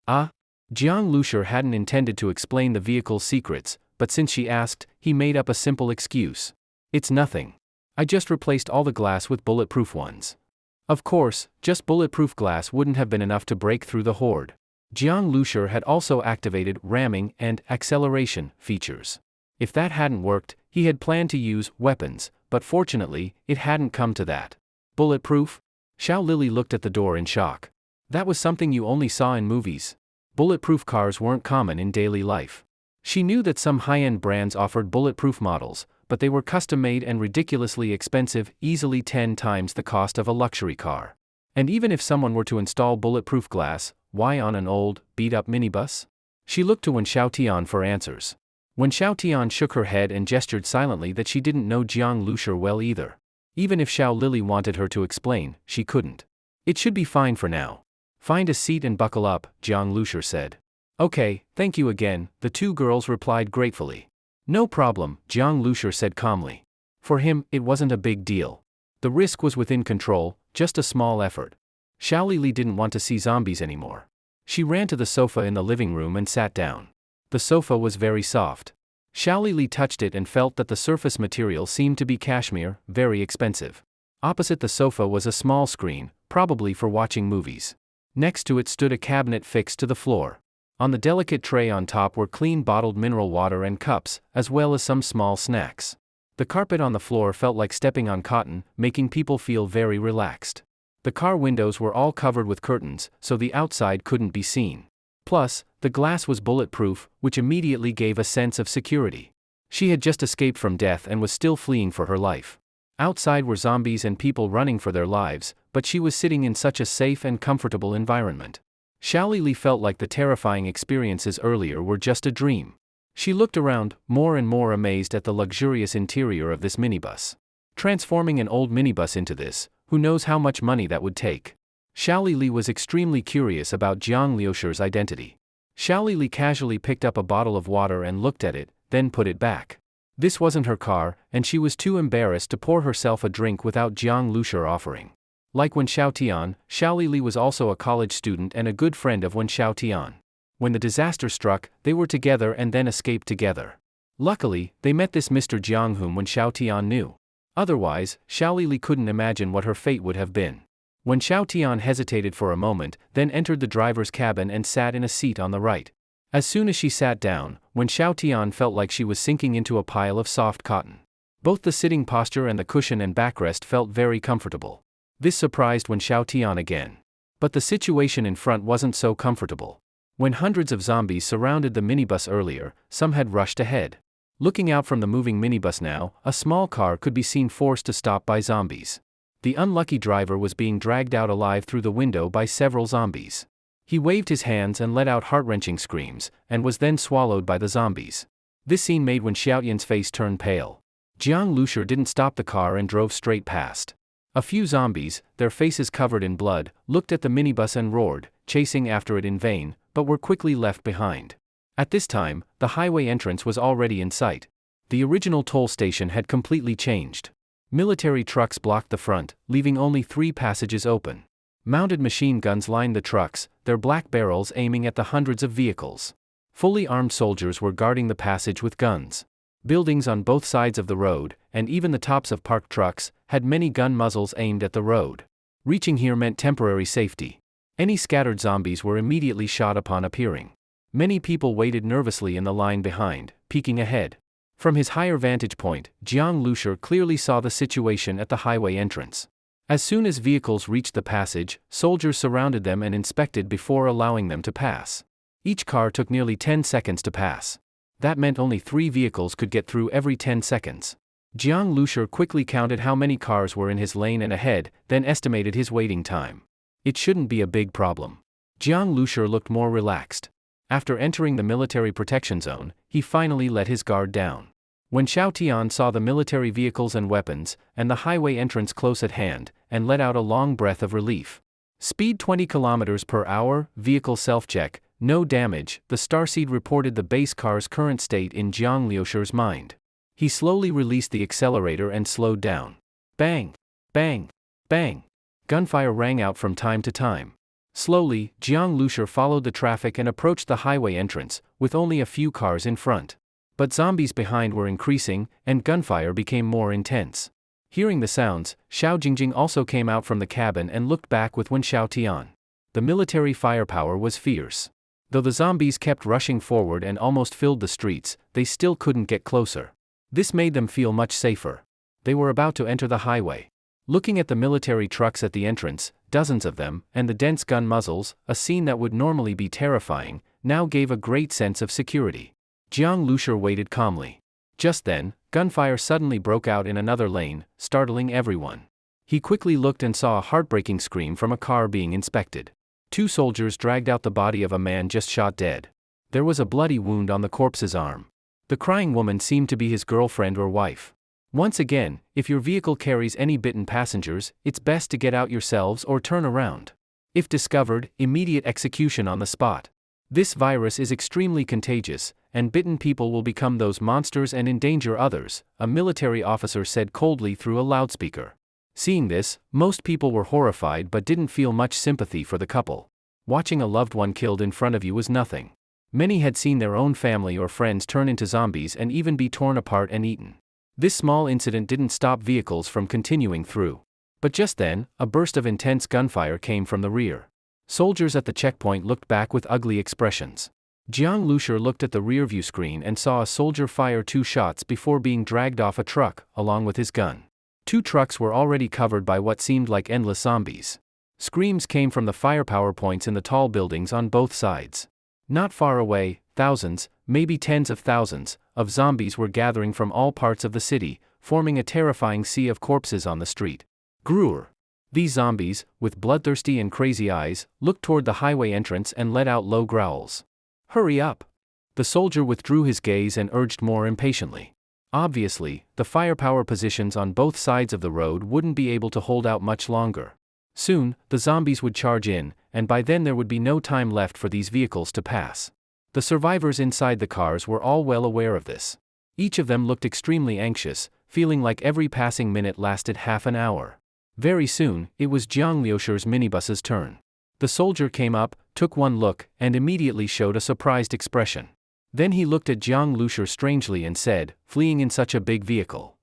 Ah? Jiang Lushur hadn't intended to explain the vehicle's secrets, but since she asked, he made up a simple excuse. "It's nothing. I just replaced all the glass with bulletproof ones." Of course, just bulletproof glass wouldn't have been enough to break through the horde. Jiang Lushur had also activated ramming and acceleration features. If that hadn't worked, he had planned to use weapons, but fortunately, it hadn't come to that. Bulletproof? Xiao Lily looked at the door in shock. That was something you only saw in movies. Bulletproof cars weren't common in daily life. She knew that some high-end brands offered bulletproof models, but they were custom-made and ridiculously expensive, easily 10 times the cost of a luxury car. And even if someone were to install bulletproof glass, why on an old, beat-up minibus? She looked to Wen Xiaotian for answers. Wen Xiaotian shook her head and gestured silently that she didn't know Jiang Lushur well either. Even if Xiao Lily wanted her to explain, she couldn't. It should be fine for now. Find a seat and buckle up, Jiang Lushur said. Okay, thank you again, the two girls replied gratefully. No problem, Jiang Lushur said calmly. For him, it wasn't a big deal. The risk was within control, just a small effort. Xiao Lili didn't want to see zombies anymore. She ran to the sofa in the living room and sat down. The sofa was very soft. Xiao Lili touched it and felt that the surface material seemed to be cashmere, very expensive. Opposite the sofa was a small screen, probably for watching movies. Next to it stood a cabinet fixed to the floor. On the delicate tray on top were clean bottled mineral water and cups, as well as some small snacks. The carpet on the floor felt like stepping on cotton, making people feel very relaxed. The car windows were all covered with curtains, so the outside couldn't be seen. Plus, the glass was bulletproof, which immediately gave a sense of security. She had just escaped from death and was still fleeing for her life. Outside were zombies and people running for their lives, but she was sitting in such a safe and comfortable environment. Xiao Lili felt like the terrifying experiences earlier were just a dream. She looked around, more and more amazed at the luxurious interior of this minibus. Transforming an old minibus into this, who knows how much money that would take? Xiao Lili was extremely curious about Jiang Lushur's identity. Xiao Lili casually picked up a bottle of water and looked at it, then put it back. This wasn't her car, and she was too embarrassed to pour herself a drink without Jiang Lushur offering. Like Wen Xiaotian, Xiao Lili was also a college student and a good friend of Wen Xiaotian. When the disaster struck, they were together and then escaped together. Luckily, they met this Mr. Jiang whom Wen Xiaotian knew. Otherwise, Xiao Lili couldn't imagine what her fate would have been. Wen Xiaotian hesitated for a moment, then entered the driver's cabin and sat in a seat on the right. As soon as she sat down, Wen Xiaotian felt like she was sinking into a pile of soft cotton. Both the sitting posture and the cushion and backrest felt very comfortable. This surprised Wen Xiaotian again. But the situation in front wasn't so comfortable. When hundreds of zombies surrounded the minibus earlier, some had rushed ahead. Looking out from the moving minibus now, a small car could be seen forced to stop by zombies. The unlucky driver was being dragged out alive through the window by several zombies. He waved his hands and let out heart-wrenching screams, and was then swallowed by the zombies. This scene made Wen Xiaotian's face turn pale. Jiang Lushur didn't stop the car and drove straight past. A few zombies, their faces covered in blood, looked at the minibus and roared, chasing after it in vain, but were quickly left behind. At this time, the highway entrance was already in sight. The original toll station had completely changed. Military trucks blocked the front, leaving only 3 passages open. Mounted machine guns lined the trucks, their black barrels aiming at the hundreds of vehicles. Fully armed soldiers were guarding the passage with guns. Buildings on both sides of the road, and even the tops of parked trucks, had many gun muzzles aimed at the road. Reaching here meant temporary safety. Any scattered zombies were immediately shot upon appearing. Many people waited nervously in the line behind, peeking ahead. From his higher vantage point, Jiang Lushur clearly saw the situation at the highway entrance. As soon as vehicles reached the passage, soldiers surrounded them and inspected before allowing them to pass. Each car took nearly 10 seconds to pass. That meant only 3 vehicles could get through every 10 seconds. Jiang Lushur quickly counted how many cars were in his lane and ahead, then estimated his waiting time. It shouldn't be a big problem. Jiang Lushur looked more relaxed. After entering the military protection zone, he finally let his guard down. When Xiaotian saw the military vehicles and weapons, and the highway entrance close at hand, and let out a long breath of relief. Speed 20 km per hour, vehicle self-check, no damage, the starseed reported the base car's current state in Jiang Lushur's mind. He slowly released the accelerator and slowed down. Bang! Bang! Bang! Gunfire rang out from time to time. Slowly, Jiang Lushur followed the traffic and approached the highway entrance, with only a few cars in front. But zombies behind were increasing, and gunfire became more intense. Hearing the sounds, Xiao Jingjing also came out from the cabin and looked back with Wen Xiaotian. The military firepower was fierce. Though the zombies kept rushing forward and almost filled the streets, they still couldn't get closer. This made them feel much safer. They were about to enter the highway. Looking at the military trucks at the entrance, dozens of them, and the dense gun muzzles, a scene that would normally be terrifying, now gave a great sense of security. Jiang Lushur waited calmly. Just then, gunfire suddenly broke out in another lane, startling everyone. He quickly looked and saw a heartbreaking scream from a car being inspected. 2 soldiers dragged out the body of a man just shot dead. There was a bloody wound on the corpse's arm. The crying woman seemed to be his girlfriend or wife. Once again, if your vehicle carries any bitten passengers, it's best to get out yourselves or turn around. If discovered, immediate execution on the spot. This virus is extremely contagious, and bitten people will become those monsters and endanger others, a military officer said coldly through a loudspeaker. Seeing this, most people were horrified but didn't feel much sympathy for the couple. Watching a loved one killed in front of you was nothing. Many had seen their own family or friends turn into zombies and even be torn apart and eaten. This small incident didn't stop vehicles from continuing through. But just then, a burst of intense gunfire came from the rear. Soldiers at the checkpoint looked back with ugly expressions. Jiang Lushur looked at the rearview screen and saw a soldier fire 2 shots before being dragged off a truck, along with his gun. 2 trucks were already covered by what seemed like endless zombies. Screams came from the firepower points in the tall buildings on both sides. Not far away, thousands, maybe tens of thousands, of zombies were gathering from all parts of the city, forming a terrifying sea of corpses on the street. Grrr! These zombies, with bloodthirsty and crazy eyes, looked toward the highway entrance and let out low growls. Hurry up! The soldier withdrew his gaze and urged more impatiently. Obviously, the firepower positions on both sides of the road wouldn't be able to hold out much longer. Soon, the zombies would charge in, and by then there would be no time left for these vehicles to pass. The survivors inside the cars were all well aware of this. Each of them looked extremely anxious, feeling like every passing minute lasted half an hour. Very soon, it was Jiang Lushur's minibus's turn. The soldier came up, took one look, and immediately showed a surprised expression. Then he looked at Jiang Lushur strangely and said, "Fleeing in such a big vehicle."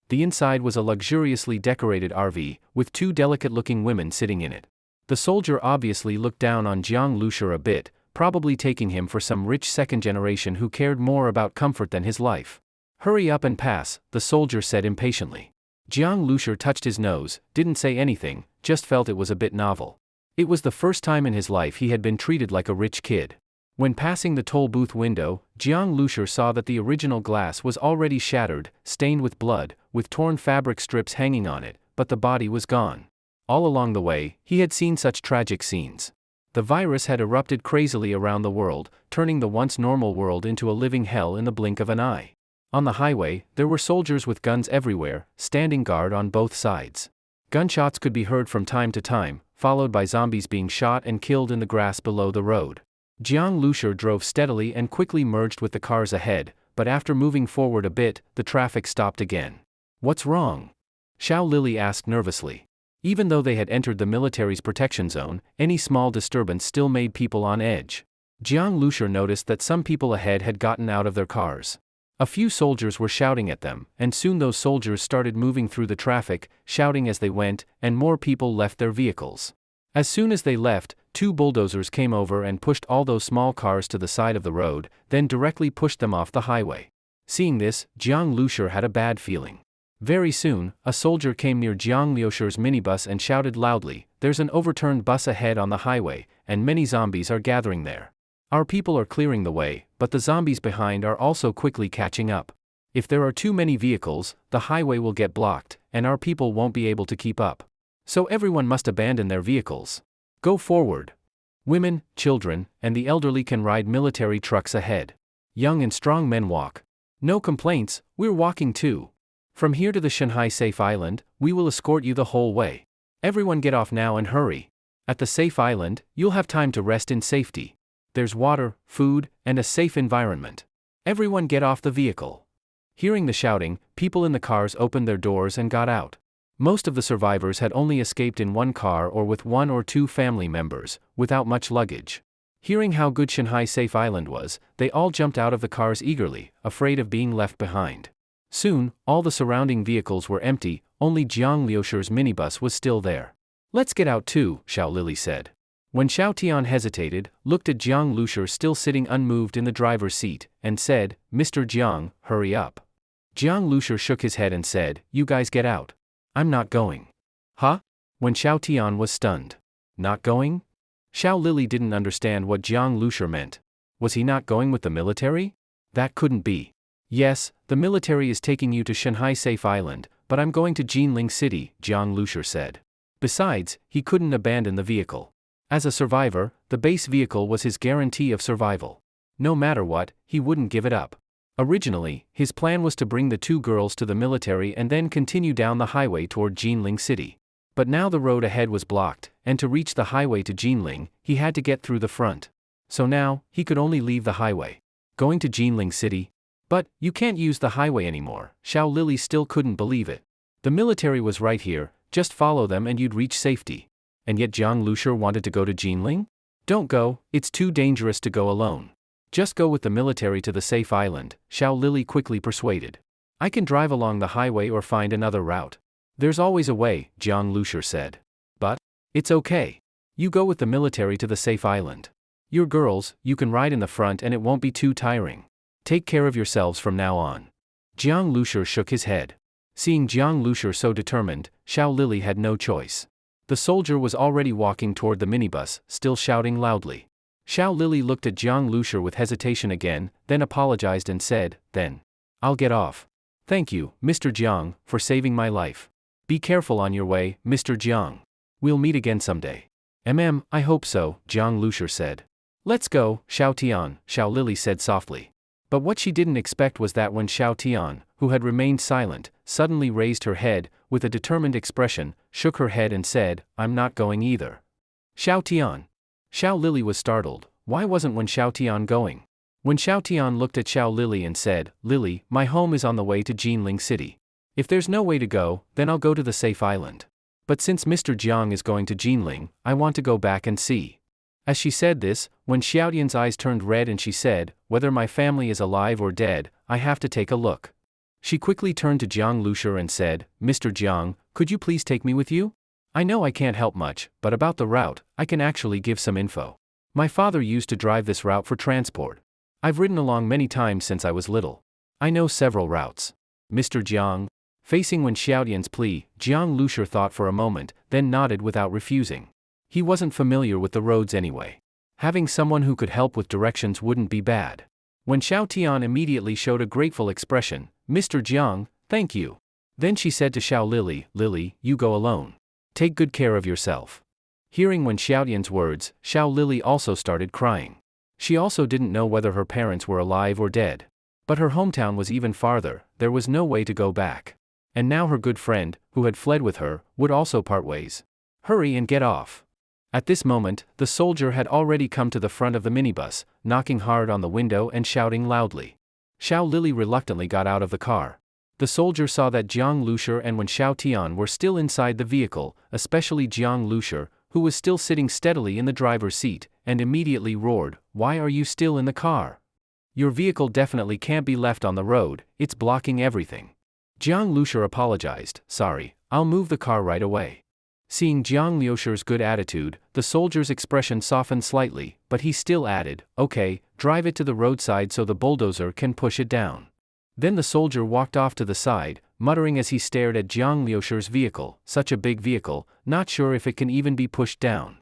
The inside was a luxuriously decorated RV, with 2 delicate-looking women sitting in it. The soldier obviously looked down on Jiang Lushur a bit, probably taking him for some rich second generation who cared more about comfort than his life. "Hurry up and pass," the soldier said impatiently. Jiang Lushur touched his nose, didn't say anything, just felt it was a bit novel. It was the first time in his life he had been treated like a rich kid. When passing the toll booth window, Jiang Lushur saw that the original glass was already shattered, stained with blood, with torn fabric strips hanging on it, but the body was gone. All along the way, he had seen such tragic scenes. The virus had erupted crazily around the world, turning the once normal world into a living hell in the blink of an eye. On the highway, there were soldiers with guns everywhere, standing guard on both sides. Gunshots could be heard from time to time, followed by zombies being shot and killed in the grass below the road. Jiang Lushur drove steadily and quickly merged with the cars ahead, but after moving forward a bit, the traffic stopped again. "What's wrong?" Xiao Lili asked nervously. Even though they had entered the military's protection zone, any small disturbance still made people on edge. Jiang Lushur noticed that some people ahead had gotten out of their cars. A few soldiers were shouting at them, and soon those soldiers started moving through the traffic, shouting as they went, and more people left their vehicles. As soon as they left, 2 bulldozers came over and pushed all those small cars to the side of the road, then directly pushed them off the highway. Seeing this, Jiang Lushur had a bad feeling. Very soon, a soldier came near Jiang Lushur's minibus and shouted loudly, "There's an overturned bus ahead on the highway, and many zombies are gathering there. Our people are clearing the way, but the zombies behind are also quickly catching up. If there are too many vehicles, the highway will get blocked, and our people won't be able to keep up. So everyone must abandon their vehicles. Go forward. Women, children, and the elderly can ride military trucks ahead. Young and strong men walk. No complaints, we're walking too. From here to the Shanghai Safe Island, we will escort you the whole way. Everyone get off now and hurry. At the Safe Island, you'll have time to rest in safety. There's water, food, and a safe environment. Everyone get off the vehicle." Hearing the shouting, people in the cars opened their doors and got out. Most of the survivors had only escaped in one car or with 1 or 2 family members, without much luggage. Hearing how good Shanghai Safe Island was, they all jumped out of the cars eagerly, afraid of being left behind. Soon, all the surrounding vehicles were empty, only Jiang Lushur's minibus was still there. "Let's get out too," Xiao Lili said. When Xiao Tian hesitated, looked at Jiang Lushur still sitting unmoved in the driver's seat, and said, "Mr. Jiang, hurry up." Jiang Lushur shook his head and said, "You guys get out. I'm not going." Huh? When Xiao Tian was stunned. Not going? Xiao Lili didn't understand what Jiang Lushur meant. Was he not going with the military? That couldn't be. Yes, the military is taking you to Shanghai Safe Island, but I'm going to Jinling City, Jiang Lushur said. Besides, he couldn't abandon the vehicle. As a survivor, the base vehicle was his guarantee of survival. No matter what, he wouldn't give it up. Originally, his plan was to bring the two girls to the military and then continue down the highway toward Jinling City. But now the road ahead was blocked, and to reach the highway to Jinling, he had to get through the front. So now, he could only leave the highway. Going to Jinling City? But, you can't use the highway anymore. Xiao Lili still couldn't believe it. The military was right here, just follow them and you'd reach safety. And yet Jiang Lushur wanted to go to Jinling? Don't go, it's too dangerous to go alone. Just go with the military to the safe island, Xiao Lili quickly persuaded. I can drive along the highway or find another route. There's always a way, Jiang Lushur said. But, it's okay. You go with the military to the safe island. You're girls, you can ride in the front and it won't be too tiring. Take care of yourselves from now on. Jiang Lushur shook his head. Seeing Jiang Lushur so determined, Xiao Lili had no choice. The soldier was already walking toward the minibus, still shouting loudly. Xiao Lili looked at Jiang Lushur with hesitation again, then apologized and said, "Then, I'll get off. Thank you, Mr. Jiang, for saving my life. Be careful on your way, Mr. Jiang. We'll meet again someday." I hope so, Jiang Lushur said. "Let's go, Xiao Tian," Xiao Lili said softly. But what she didn't expect was that when Xiao Tian, who had remained silent, suddenly raised her head, with a determined expression, shook her head and said, "I'm not going either." Xiao Tian. Xiao Lili was startled. Why wasn't Xiao Tian going? When Xiao Tian looked at Xiao Lili and said, "Lili, my home is on the way to Jinling City. If there's no way to go, then I'll go to the safe island. But since Mr. Jiang is going to Jinling, I want to go back and see." As she said this, when Xiaotian's eyes turned red and she said, "Whether my family is alive or dead, I have to take a look." She quickly turned to Jiang Lushur and said, "Mr. Jiang, could you please take me with you? I know I can't help much, but about the route, I can actually give some info. My father used to drive this route for transport. I've ridden along many times since I was little. I know several routes. Mr. Jiang." Facing Xiaotian's plea, Jiang Lushur thought for a moment, then nodded without refusing. He wasn't familiar with the roads anyway. Having someone who could help with directions wouldn't be bad. When Xiao Tian immediately showed a grateful expression, "Mr. Jiang, thank you." Then she said to Xiao Lili, "Lili, you go alone. Take good care of yourself." Hearing Xiaotian's words, Xiao Lili also started crying. She also didn't know whether her parents were alive or dead. But her hometown was even farther, there was no way to go back. And now her good friend, who had fled with her, would also part ways. Hurry and get off. At this moment, the soldier had already come to the front of the minibus, knocking hard on the window and shouting loudly. Xiao Lili reluctantly got out of the car. The soldier saw that Jiang Lushur and Xiao Tian were still inside the vehicle, especially Jiang Lushur, who was still sitting steadily in the driver's seat, and immediately roared, "Why are you still in the car? Your vehicle definitely can't be left on the road, it's blocking everything." Jiang Lushur apologized, "Sorry, I'll move the car right away." Seeing Jiang Lushur's good attitude, the soldier's expression softened slightly, but he still added, "Okay, drive it to the roadside so the bulldozer can push it down." Then the soldier walked off to the side, muttering as he stared at Jiang Lushur's vehicle, "Such a big vehicle, not sure if it can even be pushed down.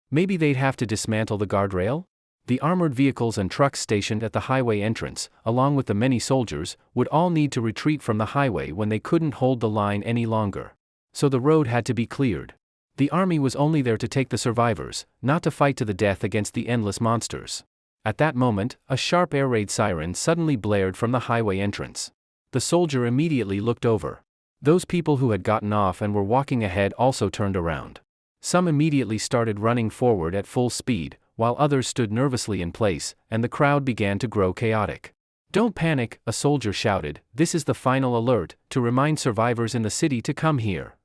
Maybe they'd have to dismantle the guardrail?" The armored vehicles and trucks stationed at the highway entrance, along with the many soldiers, would all need to retreat from the highway when they couldn't hold the line any longer. So the road had to be cleared. The army was only there to take the survivors, not to fight to the death against the endless monsters. At that moment, a sharp air raid siren suddenly blared from the highway entrance. The soldier immediately looked over. Those people who had gotten off and were walking ahead also turned around. Some immediately started running forward at full speed, while others stood nervously in place, and the crowd began to grow chaotic. "Don't panic," a soldier shouted, "this is the final alert, to remind survivors in the city to come here."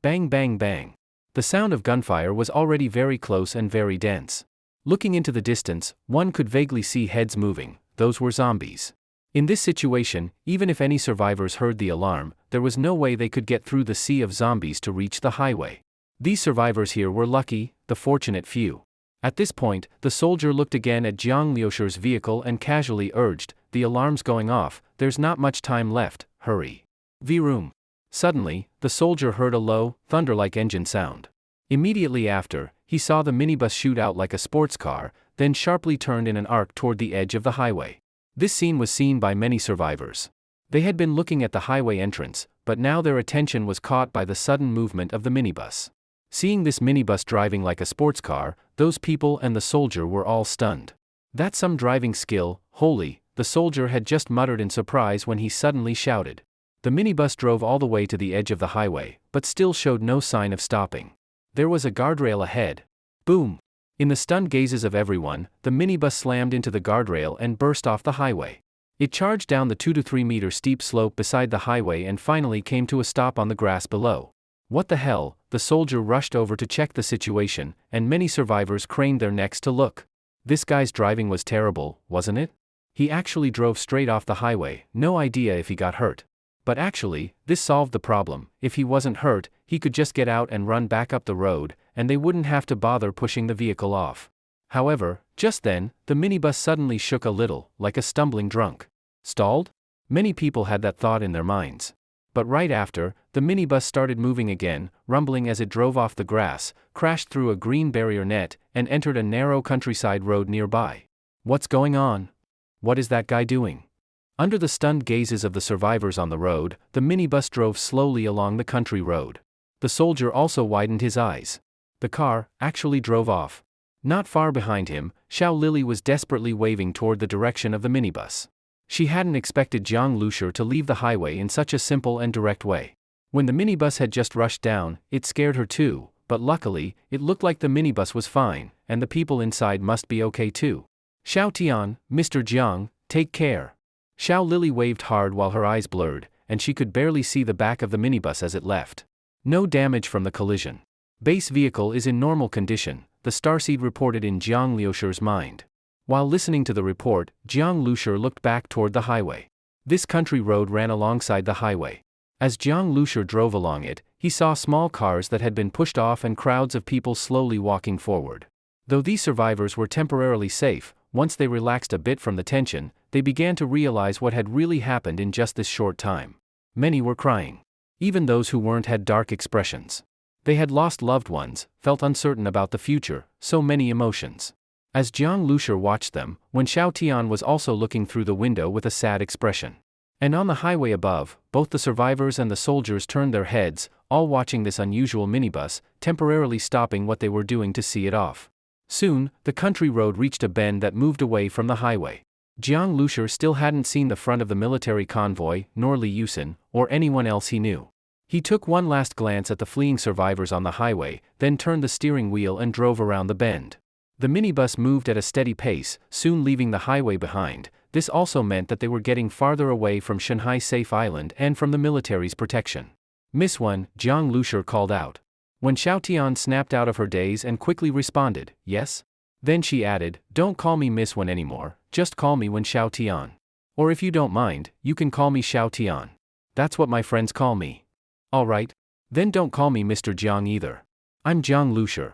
Bang bang bang. The sound of gunfire was already very close and very dense. Looking into the distance, one could vaguely see heads moving, those were zombies. In this situation, even if any survivors heard the alarm, there was no way they could get through the sea of zombies to reach the highway. These survivors here were lucky, the fortunate few. At this point, the soldier looked again at Jiang Lushur's vehicle and casually urged, "The alarm's going off, there's not much time left, hurry. Vroom. Suddenly, the soldier heard a low, thunder-like engine sound. Immediately after, he saw the minibus shoot out like a sports car, then sharply turned in an arc toward the edge of the highway. This scene was seen by many survivors. They had been looking at the highway entrance, but now their attention was caught by the sudden movement of the minibus. Seeing this minibus driving like a sports car, those people and the soldier were all stunned. "That's some driving skill, holy," the soldier had just muttered in surprise when he suddenly shouted. The minibus drove all the way to the edge of the highway, but still showed no sign of stopping. There was a guardrail ahead. Boom! In the stunned gazes of everyone, the minibus slammed into the guardrail and burst off the highway. It charged down the 2 to 3 meter steep slope beside the highway and finally came to a stop on the grass below. What the hell? The soldier rushed over to check the situation, and many survivors craned their necks to look. This guy's driving was terrible, wasn't it? He actually drove straight off the highway, no idea if he got hurt. But actually, this solved the problem. If he wasn't hurt, he could just get out and run back up the road, and they wouldn't have to bother pushing the vehicle off. However, just then, the minibus suddenly shook a little, like a stumbling drunk. Stalled? Many people had that thought in their minds. But right after, the minibus started moving again, rumbling as it drove off the grass, crashed through a green barrier net, and entered a narrow countryside road nearby. What's going on? What is that guy doing? Under the stunned gazes of the survivors on the road, the minibus drove slowly along the country road. The soldier also widened his eyes. The car actually drove off. Not far behind him, Xiao Lily was desperately waving toward the direction of the minibus. She hadn't expected Zhang Lushur to leave the highway in such a simple and direct way. When the minibus had just rushed down, it scared her too, but luckily, it looked like the minibus was fine, and the people inside must be okay too. "Xiao Tian, Mr. Jiang, take care." Xiao Lily waved hard while her eyes blurred, and she could barely see the back of the minibus as it left. No damage from the collision. Base vehicle is in normal condition, the starseed reported in Jiang Liushur's mind. While listening to the report, Jiang Lushur looked back toward the highway. This country road ran alongside the highway. As Jiang Lushur drove along it, he saw small cars that had been pushed off and crowds of people slowly walking forward. Though these survivors were temporarily safe, once they relaxed a bit from the tension, they began to realize what had really happened in just this short time. Many were crying. Even those who weren't had dark expressions. They had lost loved ones, felt uncertain about the future, so many emotions. As Jiang Lushur watched them, Wen Xiaotian was also looking through the window with a sad expression. And on the highway above, both the survivors and the soldiers turned their heads, all watching this unusual minibus, temporarily stopping what they were doing to see it off. Soon, the country road reached a bend that moved away from the highway. Jiang Lushur still hadn't seen the front of the military convoy, nor Li Yusin, or anyone else he knew. He took one last glance at the fleeing survivors on the highway, then turned the steering wheel and drove around the bend. The minibus moved at a steady pace, soon leaving the highway behind. This also meant that they were getting farther away from Shanghai Safe Island and from the military's protection. "Miss Wen," Jiang Lushur called out. When Xiaotian snapped out of her daze and quickly responded, "Yes?" Then she added, "Don't call me Miss Wen anymore, just call me Wen Xiaotian. Or if you don't mind, you can call me Xiaotian. That's what my friends call me." "Alright. Then don't call me Mr. Jiang either. I'm Jiang Lushur."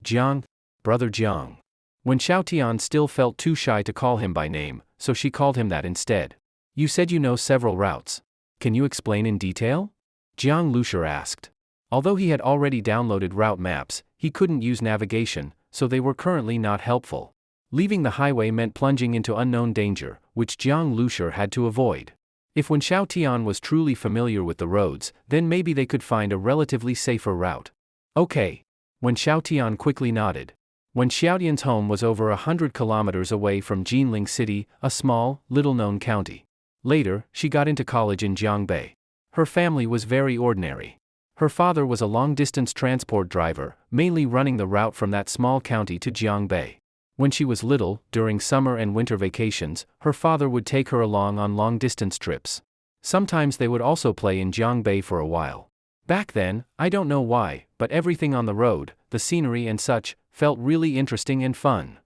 "Jiang? Brother Jiang." When Xiaotian still felt too shy to call him by name, so she called him that instead. "You said you know several routes. Can you explain in detail?" Jiang Lushur asked. Although he had already downloaded route maps, he couldn't use navigation, so they were currently not helpful. Leaving the highway meant plunging into unknown danger, which Jiang Lushur had to avoid. If Wen Xiaotian was truly familiar with the roads, then maybe they could find a relatively safer route. "Okay." Wen Xiaotian quickly nodded. Wen Xiaotian's home was over 100 kilometers away from Jinling City, a small, little-known county. Later, she got into college in Jiangbei. Her family was very ordinary. Her father was a long-distance transport driver, mainly running the route from that small county to Jiangbei. When she was little, during summer and winter vacations, her father would take her along on long-distance trips. Sometimes they would also play in Jiangbei for a while. Back then, I don't know why, but everything on the road, the scenery and such, felt really interesting and fun.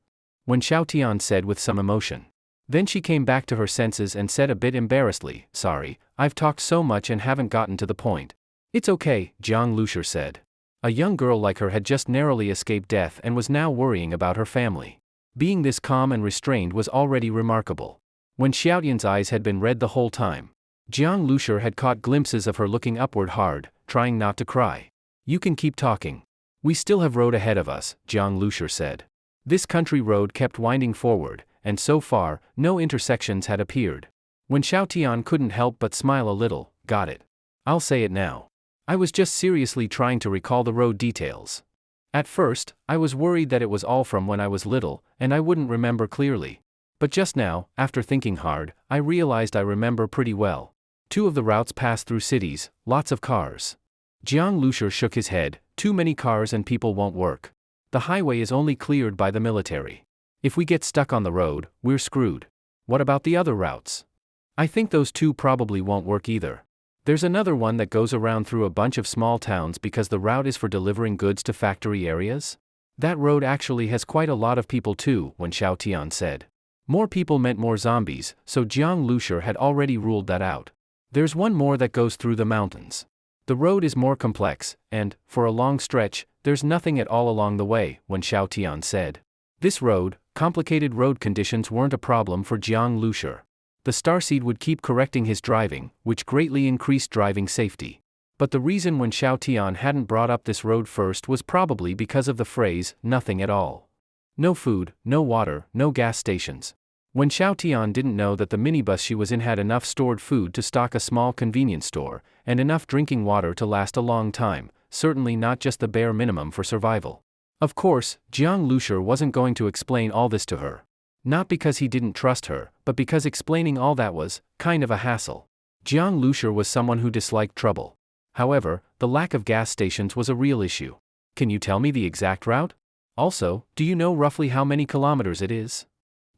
Wen Xiaotian said with some emotion. Then she came back to her senses and said a bit embarrassedly, "Sorry, I've talked so much and haven't gotten to the point." "It's okay," Jiang Lushur said. A young girl like her had just narrowly escaped death and was now worrying about her family. Being this calm and restrained was already remarkable. When Xiaotian's eyes had been red the whole time. Jiang Lushur had caught glimpses of her looking upward hard, trying not to cry. You can keep talking. We still have road ahead of us, Jiang Lushur said. This country road kept winding forward, and so far, no intersections had appeared. When Xiao Tian couldn't help but smile a little, got it. I'll say it now. I was just seriously trying to recall the road details. At first, I was worried that it was all from when I was little, and I wouldn't remember clearly. But just now, after thinking hard, I realized I remember pretty well. 2 of the routes pass through cities, lots of cars. Jiang Lushur shook his head. Too many cars and people won't work. The highway is only cleared by the military. If we get stuck on the road, we're screwed. What about the other routes? I think those 2 probably won't work either. There's another one that goes around through a bunch of small towns because the route is for delivering goods to factory areas. That road actually has quite a lot of people too, when Xiao Tian said. More people meant more zombies, so Jiang Lushur had already ruled that out. There's one more that goes through the mountains. The road is more complex, and, for a long stretch, there's nothing at all along the way, when Xiao Tian said. This road, complicated road conditions weren't a problem for Jiang Lushur. The starseed would keep correcting his driving, which greatly increased driving safety. But the reason when Xiao Tian hadn't brought up this road first was probably because of the phrase, nothing at all. No food, no water, no gas stations. When Xiao Tian didn't know that the minibus she was in had enough stored food to stock a small convenience store, and enough drinking water to last a long time, certainly not just the bare minimum for survival. Of course, Jiang Lushur wasn't going to explain all this to her. Not because he didn't trust her, but because explaining all that was, kind of a hassle. Jiang Lushur was someone who disliked trouble. However, the lack of gas stations was a real issue. Can you tell me the exact route? Also, do you know roughly how many kilometers it is?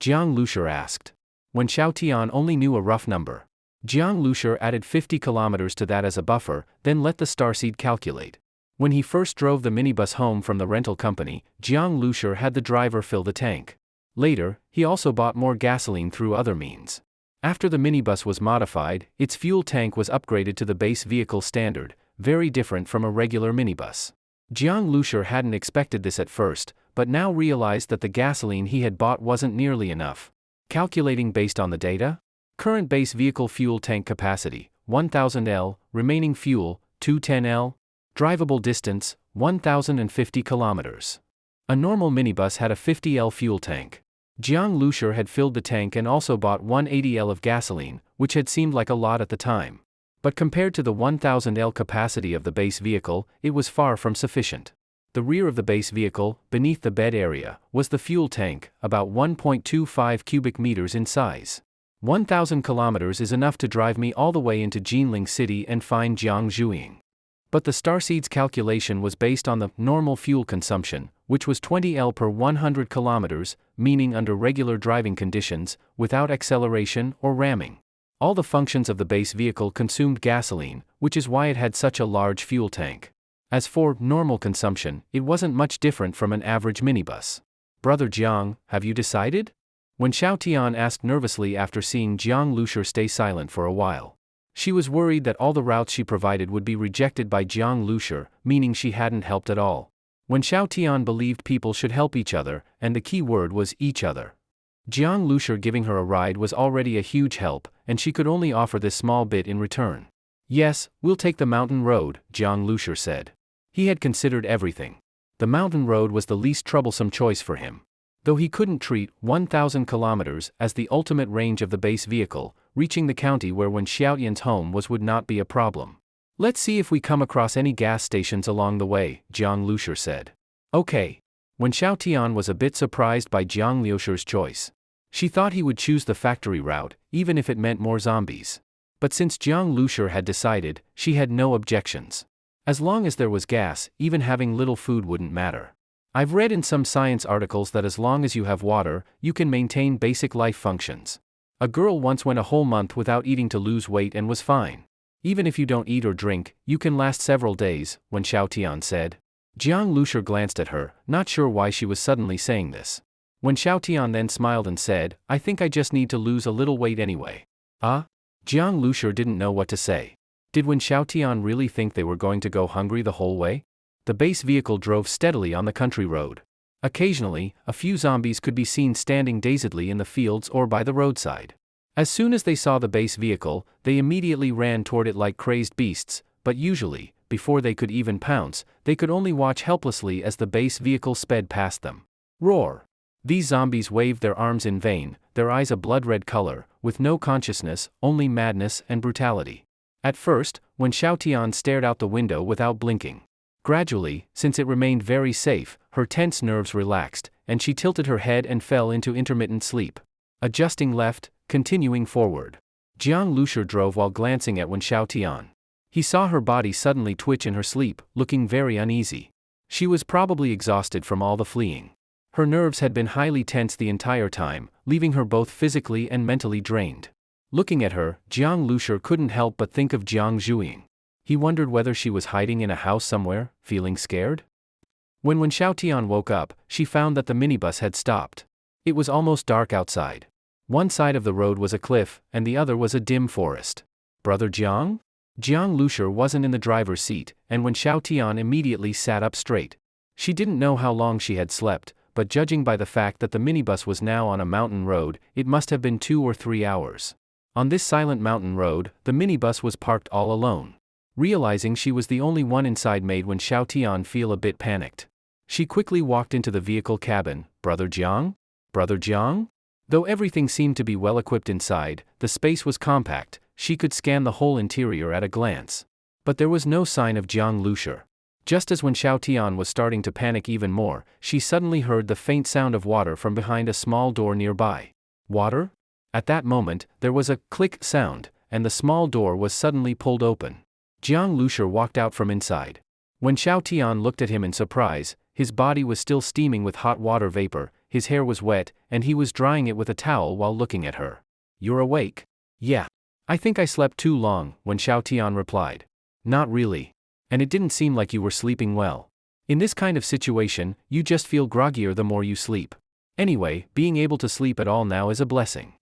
Jiang Lushur asked. When Xiao Tian only knew a rough number. Jiang Lushur added 50 kilometers to that as a buffer, then let the starseed calculate. When he first drove the minibus home from the rental company, Jiang Lushur had the driver fill the tank. Later, he also bought more gasoline through other means. After the minibus was modified, its fuel tank was upgraded to the base vehicle standard, very different from a regular minibus. Jiang Lushur hadn't expected this at first, but now realized that the gasoline he had bought wasn't nearly enough. Calculating based on the data? Current base vehicle fuel tank capacity, 1000 L, remaining fuel, 210 L. Drivable distance, 1050 kilometers. A normal minibus had a 50 L fuel tank. Jiang Lushur had filled the tank and also bought 180 L of gasoline, which had seemed like a lot at the time. But compared to the 1000 L capacity of the base vehicle, it was far from sufficient. The rear of the base vehicle, beneath the bed area, was the fuel tank, about 1.25 cubic meters in size. 1000 kilometers is enough to drive me all the way into Jinling City and find Jiang Zhuing. But the starseed's calculation was based on the normal fuel consumption, which was 20 L per 100 kilometers, meaning under regular driving conditions, without acceleration or ramming. All the functions of the base vehicle consumed gasoline, which is why it had such a large fuel tank. As for normal consumption, it wasn't much different from an average minibus. Brother Jiang, have you decided? When Xiao Tian asked nervously after seeing Jiang Lushur stay silent for a while. She was worried that all the routes she provided would be rejected by Jiang Lushur, meaning she hadn't helped at all. When Xiao Tian believed people should help each other, and the key word was each other. Jiang Lushur giving her a ride was already a huge help, and she could only offer this small bit in return. Yes, we'll take the mountain road, Jiang Lushur said. He had considered everything. The mountain road was the least troublesome choice for him. Though he couldn't treat 1000 kilometers as the ultimate range of the base vehicle, reaching the county where when Xiaotian's home was would not be a problem. Let's see if we come across any gas stations along the way, Jiang Lushur said. Okay. When Xiao Tian was a bit surprised by Jiang Lushur's choice. She thought he would choose the factory route, even if it meant more zombies. But since Jiang Lushur had decided, she had no objections. As long as there was gas, even having little food wouldn't matter. I've read in some science articles that as long as you have water, you can maintain basic life functions. A girl once went a whole month without eating to lose weight and was fine. Even if you don't eat or drink, you can last several days, when Xiao Tian said. Jiang Lushur glanced at her, not sure why she was suddenly saying this. When Xiao Tian then smiled and said, I think I just need to lose a little weight anyway. Jiang Lushur didn't know what to say. Did when Xiao Tian really think they were going to go hungry the whole way? The base vehicle drove steadily on the country road. Occasionally, a few zombies could be seen standing dazedly in the fields or by the roadside. As soon as they saw the base vehicle, they immediately ran toward it like crazed beasts, but usually, before they could even pounce, they could only watch helplessly as the base vehicle sped past them. Roar! These zombies waved their arms in vain, their eyes a blood-red color, with no consciousness, only madness and brutality. At first, when Xiaotian stared out the window without blinking. Gradually, since it remained very safe, her tense nerves relaxed, and she tilted her head and fell into intermittent sleep. Adjusting left, continuing forward. Jiang Lushi drove while glancing at Wen Xiaotian. He saw her body suddenly twitch in her sleep, looking very uneasy. She was probably exhausted from all the fleeing. Her nerves had been highly tense the entire time, leaving her both physically and mentally drained. Looking at her, Jiang Lushi couldn't help but think of Jiang Zhuing. He wondered whether she was hiding in a house somewhere, feeling scared. When Xiaotian woke up, she found that the minibus had stopped. It was almost dark outside. One side of the road was a cliff, and the other was a dim forest. Brother Jiang? Jiang Lushi wasn't in the driver's seat, and Wen Xiaotian immediately sat up straight. She didn't know how long she had slept, but judging by the fact that the minibus was now on a mountain road, it must have been 2 or 3 hours. On this silent mountain road, the minibus was parked all alone. Realizing she was the only one inside made Wen Xiaotian feel a bit panicked. She quickly walked into the vehicle cabin. Brother Jiang? Brother Jiang? Though everything seemed to be well equipped inside, the space was compact, she could scan the whole interior at a glance. But there was no sign of Jiang Lushi. Just as Wen Xiaotian was starting to panic even more, she suddenly heard the faint sound of water from behind a small door nearby. Water? At that moment, there was a click sound, and the small door was suddenly pulled open. Jiang Lushi walked out from inside. When Xiaotian looked at him in surprise, his body was still steaming with hot water vapor, his hair was wet, and he was drying it with a towel while looking at her. You're awake? Yeah. I think I slept too long, Wen Xiaotian replied. Not really. And it didn't seem like you were sleeping well. In this kind of situation, you just feel groggier the more you sleep. Anyway, being able to sleep at all now is a blessing.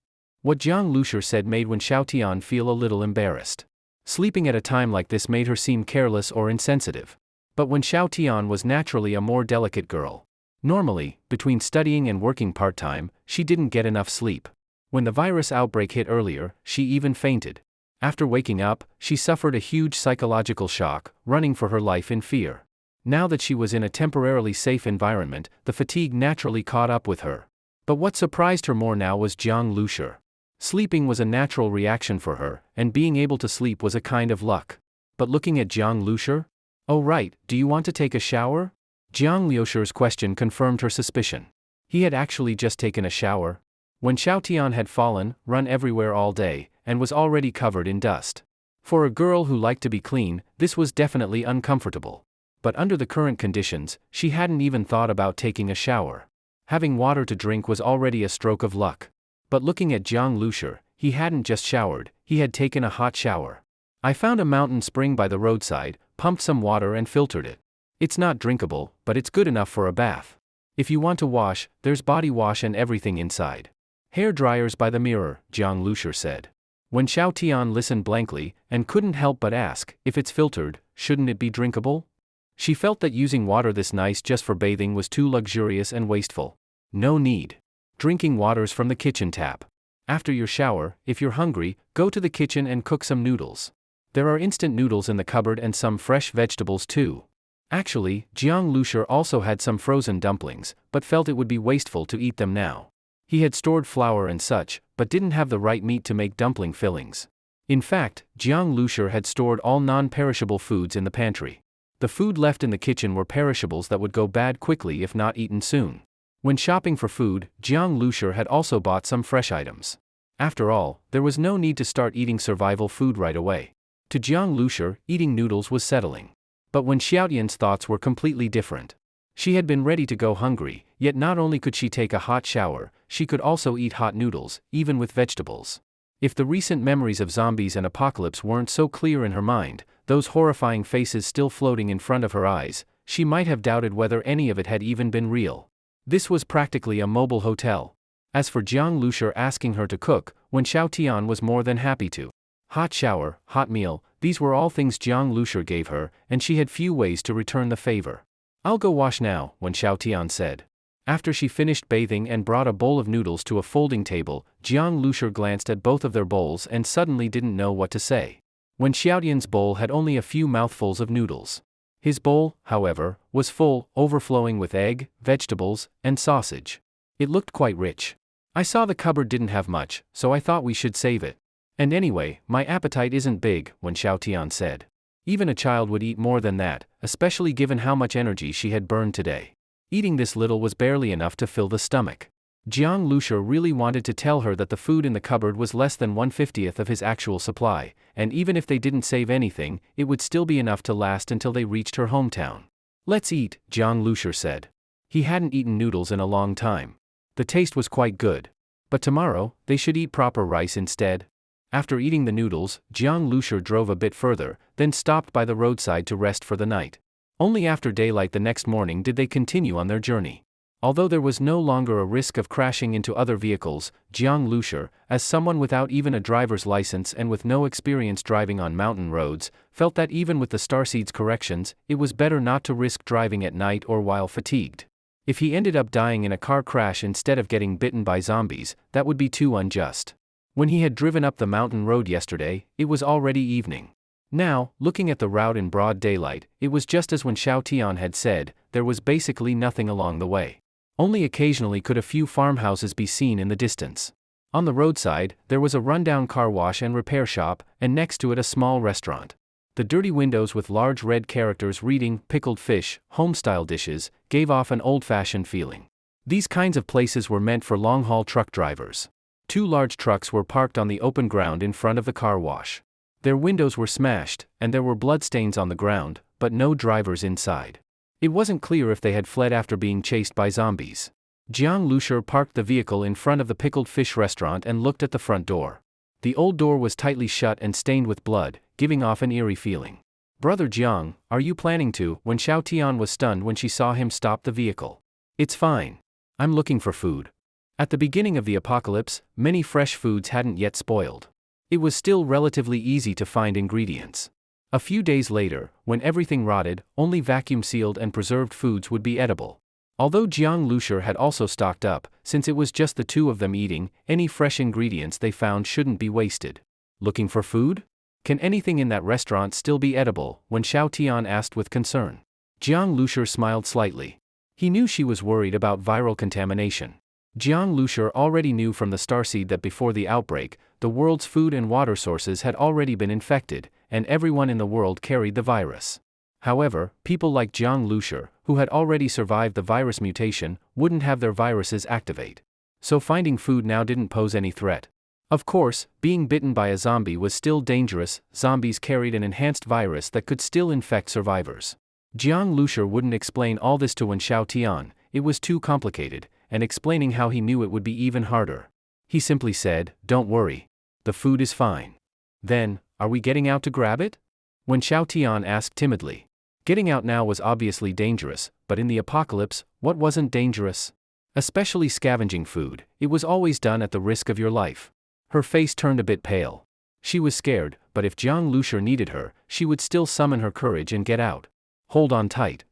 What Jiang Lushi said made Wen Xiaotian feel a little embarrassed. Sleeping at a time like this made her seem careless or insensitive. But Wen Xiaotian was naturally a more delicate girl. Normally, between studying and working part-time, she didn't get enough sleep. When the virus outbreak hit earlier, she even fainted. After waking up, she suffered a huge psychological shock, running for her life in fear. Now that she was in a temporarily safe environment, the fatigue naturally caught up with her. But what surprised her more now was Jiang Lushi. Sleeping was a natural reaction for her, and being able to sleep was a kind of luck. But looking at Jiang Lushi? Oh right, do you want to take a shower? Jiang Lushi's question confirmed her suspicion. He had actually just taken a shower. When Xiaotian had fallen, run everywhere all day, and was already covered in dust. For a girl who liked to be clean, this was definitely uncomfortable. But under the current conditions, she hadn't even thought about taking a shower. Having water to drink was already a stroke of luck. But looking at Jiang Lushi, he hadn't just showered, he had taken a hot shower. I found a mountain spring by the roadside, pumped some water and filtered it. It's not drinkable, but it's good enough for a bath. If you want to wash, there's body wash and everything inside. Hair dryers by the mirror, Jiang Lushi said. When Xiaotian listened blankly, and couldn't help but ask, if it's filtered, shouldn't it be drinkable? She felt that using water this nice just for bathing was too luxurious and wasteful. No need. Drinking water's from the kitchen tap. After your shower, if you're hungry, go to the kitchen and cook some noodles. There are instant noodles in the cupboard and some fresh vegetables too. Actually, Jiang Lushi also had some frozen dumplings, but felt it would be wasteful to eat them now. He had stored flour and such, but didn't have the right meat to make dumpling fillings. In fact, Jiang Lushi had stored all non-perishable foods in the pantry. The food left in the kitchen were perishables that would go bad quickly if not eaten soon. When shopping for food, Jiang Lushi had also bought some fresh items. After all, there was no need to start eating survival food right away. To Jiang Lushi, eating noodles was settling. But when Xiaotian's thoughts were completely different. She had been ready to go hungry, yet not only could she take a hot shower, she could also eat hot noodles, even with vegetables. If the recent memories of zombies and apocalypse weren't so clear in her mind, those horrifying faces still floating in front of her eyes, she might have doubted whether any of it had even been real. This was practically a mobile hotel. As for Jiang Lushi asking her to cook, Wen Xiaotian was more than happy to. Hot shower, hot meal, these were all things Jiang Lushi gave her, and she had few ways to return the favor. I'll go wash now, Wen Xiaotian said. After she finished bathing and brought a bowl of noodles to a folding table, Jiang Lushur glanced at both of their bowls and suddenly didn't know what to say. When Xiaotian's bowl had only a few mouthfuls of noodles. His bowl, however, was full, overflowing with egg, vegetables, and sausage. It looked quite rich. I saw the cupboard didn't have much, so I thought we should save it. And anyway, my appetite isn't big, Wen Xiaotian said. Even a child would eat more than that, especially given how much energy she had burned today. Eating this little was barely enough to fill the stomach. Jiang Lushur really wanted to tell her that the food in the cupboard was less than 1/50th of his actual supply, and even if they didn't save anything, it would still be enough to last until they reached her hometown. Let's eat, Jiang Lushur said. He hadn't eaten noodles in a long time. The taste was quite good. But tomorrow, they should eat proper rice instead. After eating the noodles, Jiang Lushur drove a bit further, then stopped by the roadside to rest for the night. Only after daylight the next morning did they continue on their journey. Although there was no longer a risk of crashing into other vehicles, Jiang Lushur, as someone without even a driver's license and with no experience driving on mountain roads, felt that even with the starseed's corrections, it was better not to risk driving at night or while fatigued. If he ended up dying in a car crash instead of getting bitten by zombies, that would be too unjust. When he had driven up the mountain road yesterday, it was already evening. Now, looking at the route in broad daylight, it was just as when Xiao Tian had said, there was basically nothing along the way. Only occasionally could a few farmhouses be seen in the distance. On the roadside, there was a rundown car wash and repair shop, and next to it a small restaurant. The dirty windows with large red characters reading "pickled fish, home-style dishes" gave off an old-fashioned feeling. These kinds of places were meant for long-haul truck drivers. 2 large trucks were parked on the open ground in front of the car wash. Their windows were smashed, and there were bloodstains on the ground, but no drivers inside. It wasn't clear if they had fled after being chased by zombies. Jiang Lushur parked the vehicle in front of the pickled fish restaurant and looked at the front door. The old door was tightly shut and stained with blood, giving off an eerie feeling. Brother Jiang, are you planning to? When Xiao Tian was stunned when she saw him stop the vehicle. It's fine. I'm looking for food. At the beginning of the apocalypse, many fresh foods hadn't yet spoiled. It was still relatively easy to find ingredients. A few days later, when everything rotted, only vacuum-sealed and preserved foods would be edible. Although Jiang Lushur had also stocked up, since it was just the two of them eating, any fresh ingredients they found shouldn't be wasted. Looking for food? Can anything in that restaurant still be edible? When Xiao Tian asked with concern. Jiang Lushur smiled slightly. He knew she was worried about viral contamination. Jiang Lushur already knew from the starseed that before the outbreak, the world's food and water sources had already been infected, and everyone in the world carried the virus. However, people like Jiang Lushur, who had already survived the virus mutation, wouldn't have their viruses activate. So finding food now didn't pose any threat. Of course, being bitten by a zombie was still dangerous. Zombies carried an enhanced virus that could still infect survivors. Jiang Lushur wouldn't explain all this to Wen Xiaotian, it was too complicated, and explaining how he knew it would be even harder. He simply said, "Don't worry. The food is fine." Then, are we getting out to grab it? Wen Xiaotian asked timidly. Getting out now was obviously dangerous, but in the apocalypse, what wasn't dangerous? Especially scavenging food, it was always done at the risk of your life. Her face turned a bit pale. She was scared, but if Jiang Lushur needed her, she would still summon her courage and get out. Hold on tight.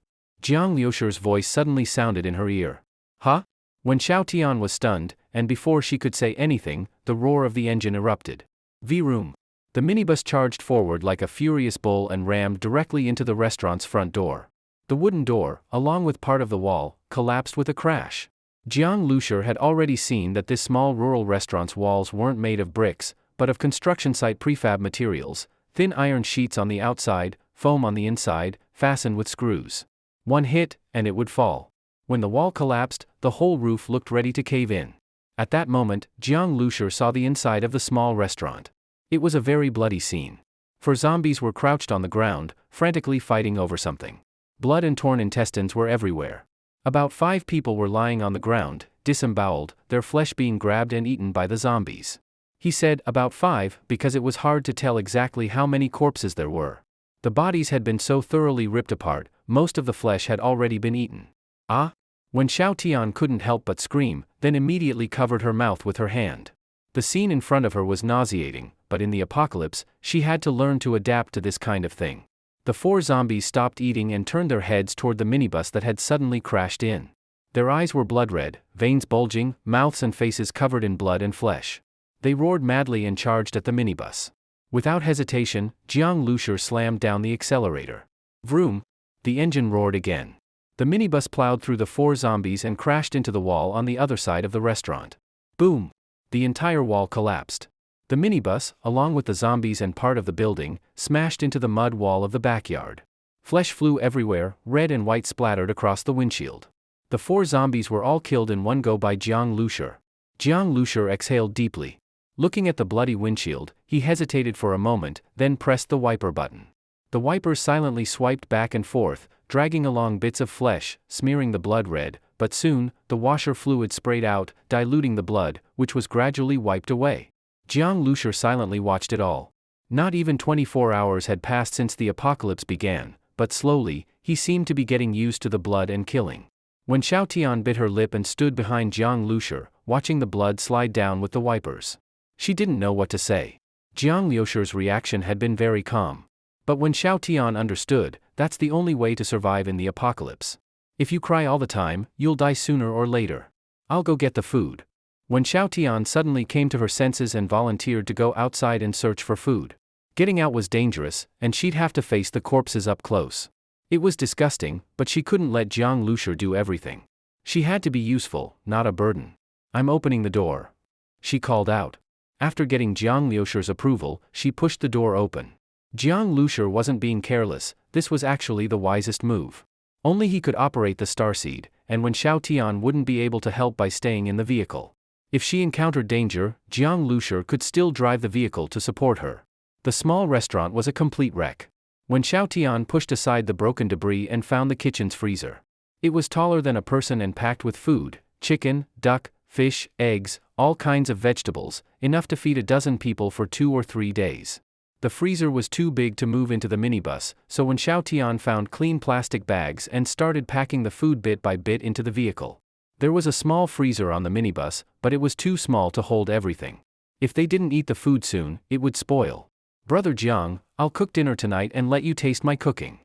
Jiang Lushur's voice suddenly sounded in her ear. Huh? When Xiaotian was stunned, and before she could say anything, the roar of the engine erupted. V-room. The minibus charged forward like a furious bull and rammed directly into the restaurant's front door. The wooden door, along with part of the wall, collapsed with a crash. Jiang Lushur had already seen that this small rural restaurant's walls weren't made of bricks, but of construction site prefab materials, thin iron sheets on the outside, foam on the inside, fastened with screws. One hit, and it would fall. When the wall collapsed, the whole roof looked ready to cave in. At that moment, Jiang Lushur saw the inside of the small restaurant. It was a very bloody scene. For zombies were crouched on the ground, frantically fighting over something. Blood and torn intestines were everywhere. About 5 people were lying on the ground, disemboweled, their flesh being grabbed and eaten by the zombies. He said about 5 because it was hard to tell exactly how many corpses there were. The bodies had been so thoroughly ripped apart, most of the flesh had already been eaten. Ah? When Xiaotian couldn't help but scream, then immediately covered her mouth with her hand. The scene in front of her was nauseating, but in the apocalypse, she had to learn to adapt to this kind of thing. The 4 zombies stopped eating and turned their heads toward the minibus that had suddenly crashed in. Their eyes were blood red, veins bulging, mouths and faces covered in blood and flesh. They roared madly and charged at the minibus. Without hesitation, Jiang Lushur slammed down the accelerator. Vroom! The engine roared again. The minibus plowed through the 4 zombies and crashed into the wall on the other side of the restaurant. Boom! The entire wall collapsed. The minibus, along with the zombies and part of the building, smashed into the mud wall of the backyard. Flesh flew everywhere, red and white splattered across the windshield. The 4 zombies were all killed in one go by Jiang Lushur. Jiang Lushur exhaled deeply. Looking at the bloody windshield, he hesitated for a moment, then pressed the wiper button. The wipers silently swiped back and forth, dragging along bits of flesh, smearing the blood red, but soon, the washer fluid sprayed out, diluting the blood, which was gradually wiped away. Jiang Lushur silently watched it all. Not even 24 hours had passed since the apocalypse began, but slowly, he seemed to be getting used to the blood and killing. When Xiao Tian bit her lip and stood behind Jiang Lushur, watching the blood slide down with the wipers. She didn't know what to say. Jiang Lushur's reaction had been very calm. But when Xiao Tian understood, that's the only way to survive in the apocalypse. If you cry all the time, you'll die sooner or later. I'll go get the food. When Xiao Tian suddenly came to her senses and volunteered to go outside and search for food. Getting out was dangerous, and she'd have to face the corpses up close. It was disgusting, but she couldn't let Jiang Lushur do everything. She had to be useful, not a burden. I'm opening the door. She called out. After getting Jiang Lushur's approval, she pushed the door open. Jiang Lushur wasn't being careless, this was actually the wisest move. Only he could operate the starseed, and when Xiao Tian wouldn't be able to help by staying in the vehicle. If she encountered danger, Jiang Lushur could still drive the vehicle to support her. The small restaurant was a complete wreck. When Xiao Tian pushed aside the broken debris and found the kitchen's freezer. It was taller than a person and packed with food, chicken, duck, fish, eggs, all kinds of vegetables, enough to feed a dozen people for 2 or 3 days. The freezer was too big to move into the minibus, so when Xiao Tian found clean plastic bags and started packing the food bit by bit into the vehicle. There was a small freezer on the minibus, but it was too small to hold everything. If they didn't eat the food soon, it would spoil. Brother Jiang, I'll cook dinner tonight and let you taste my cooking.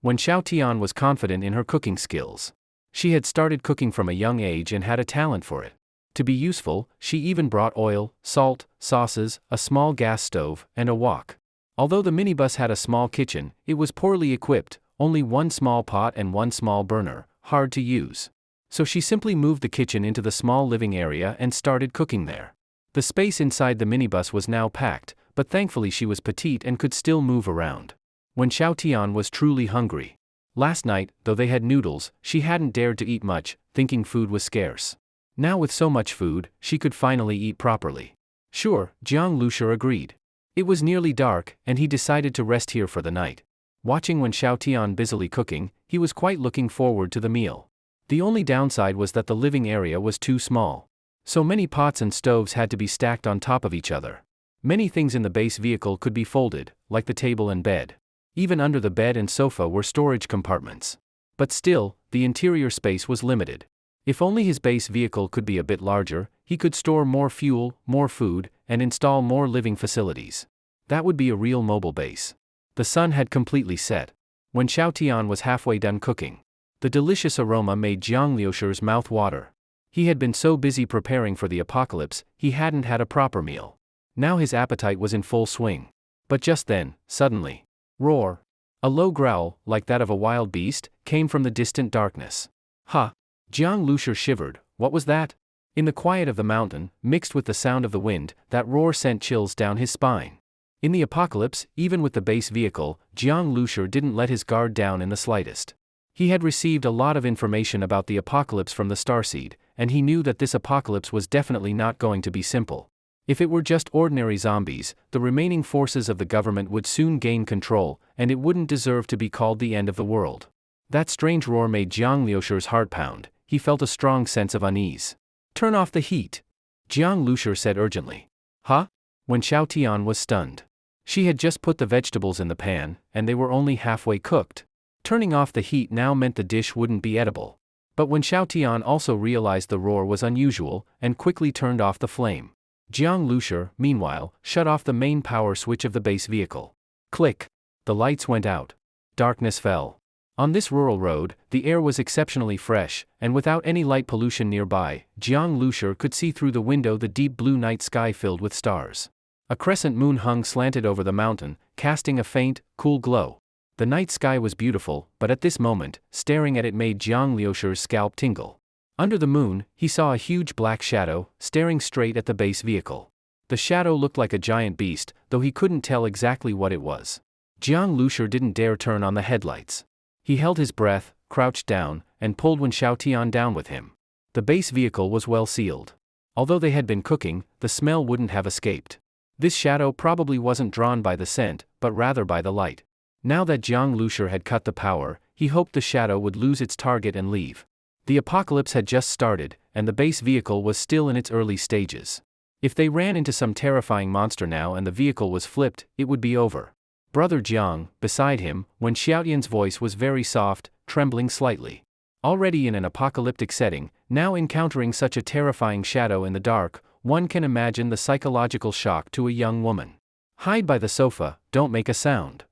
When Xiao Tian was confident in her cooking skills. She had started cooking from a young age and had a talent for it. To be useful, she even brought oil, salt, sauces, a small gas stove, and a wok. Although the minibus had a small kitchen, it was poorly equipped, only 1 small pot and 1 small burner, hard to use. So she simply moved the kitchen into the small living area and started cooking there. The space inside the minibus was now packed, but thankfully she was petite and could still move around. When Xiao Tian was truly hungry. Last night, though they had noodles, she hadn't dared to eat much, thinking food was scarce. Now with so much food, she could finally eat properly. Sure, Jiang Lushur agreed. It was nearly dark, and he decided to rest here for the night. Watching when Xiao Tian busily cooking, he was quite looking forward to the meal. The only downside was that the living area was too small. So many pots and stoves had to be stacked on top of each other. Many things in the base vehicle could be folded, like the table and bed. Even under the bed and sofa were storage compartments. But still, the interior space was limited. If only his base vehicle could be a bit larger, he could store more fuel, more food, and install more living facilities. That would be a real mobile base. The sun had completely set. When Xiao Tian was halfway done cooking, the delicious aroma made Jiang Lushur's mouth water. He had been so busy preparing for the apocalypse, he hadn't had a proper meal. Now his appetite was in full swing. But just then, suddenly, roar! A low growl, like that of a wild beast, came from the distant darkness. Ha! Jiang Lushur shivered. What was that? In the quiet of the mountain, mixed with the sound of the wind, that roar sent chills down his spine. In the apocalypse, even with the base vehicle, Jiang Lushur didn't let his guard down in the slightest. He had received a lot of information about the apocalypse from the starseed, and he knew that this apocalypse was definitely not going to be simple. If it were just ordinary zombies, the remaining forces of the government would soon gain control, and it wouldn't deserve to be called the end of the world. That strange roar made Jiang Lushur's heart pound. He felt a strong sense of unease. Turn off the heat, Jiang Lushur said urgently. Huh? When Xiao Tian was stunned. She had just put the vegetables in the pan, and they were only halfway cooked. Turning off the heat now meant the dish wouldn't be edible. But when Xiao Tian also realized the roar was unusual, and quickly turned off the flame. Jiang Lushur, meanwhile, shut off the main power switch of the base vehicle. Click! The lights went out. Darkness fell. On this rural road, the air was exceptionally fresh, and without any light pollution nearby, Jiang Lushi could see through the window the deep blue night sky filled with stars. A crescent moon hung slanted over the mountain, casting a faint, cool glow. The night sky was beautiful, but at this moment, staring at it made Jiang Lushi's scalp tingle. Under the moon, he saw a huge black shadow, staring straight at the base vehicle. The shadow looked like a giant beast, though he couldn't tell exactly what it was. Jiang Lushi didn't dare turn on the headlights. He held his breath, crouched down, and pulled Wen Xiaotian down with him. The base vehicle was well sealed. Although they had been cooking, the smell wouldn't have escaped. This shadow probably wasn't drawn by the scent, but rather by the light. Now that Jiang Lushi had cut the power, he hoped the shadow would lose its target and leave. The apocalypse had just started, and the base vehicle was still in its early stages. If they ran into some terrifying monster now and the vehicle was flipped, it would be over. Brother Jiang, beside him, Wen Xiaotian's voice was very soft, trembling slightly. Already in an apocalyptic setting, now encountering such a terrifying shadow in the dark, one can imagine the psychological shock to a young woman. Hide by the sofa, don't make a sound.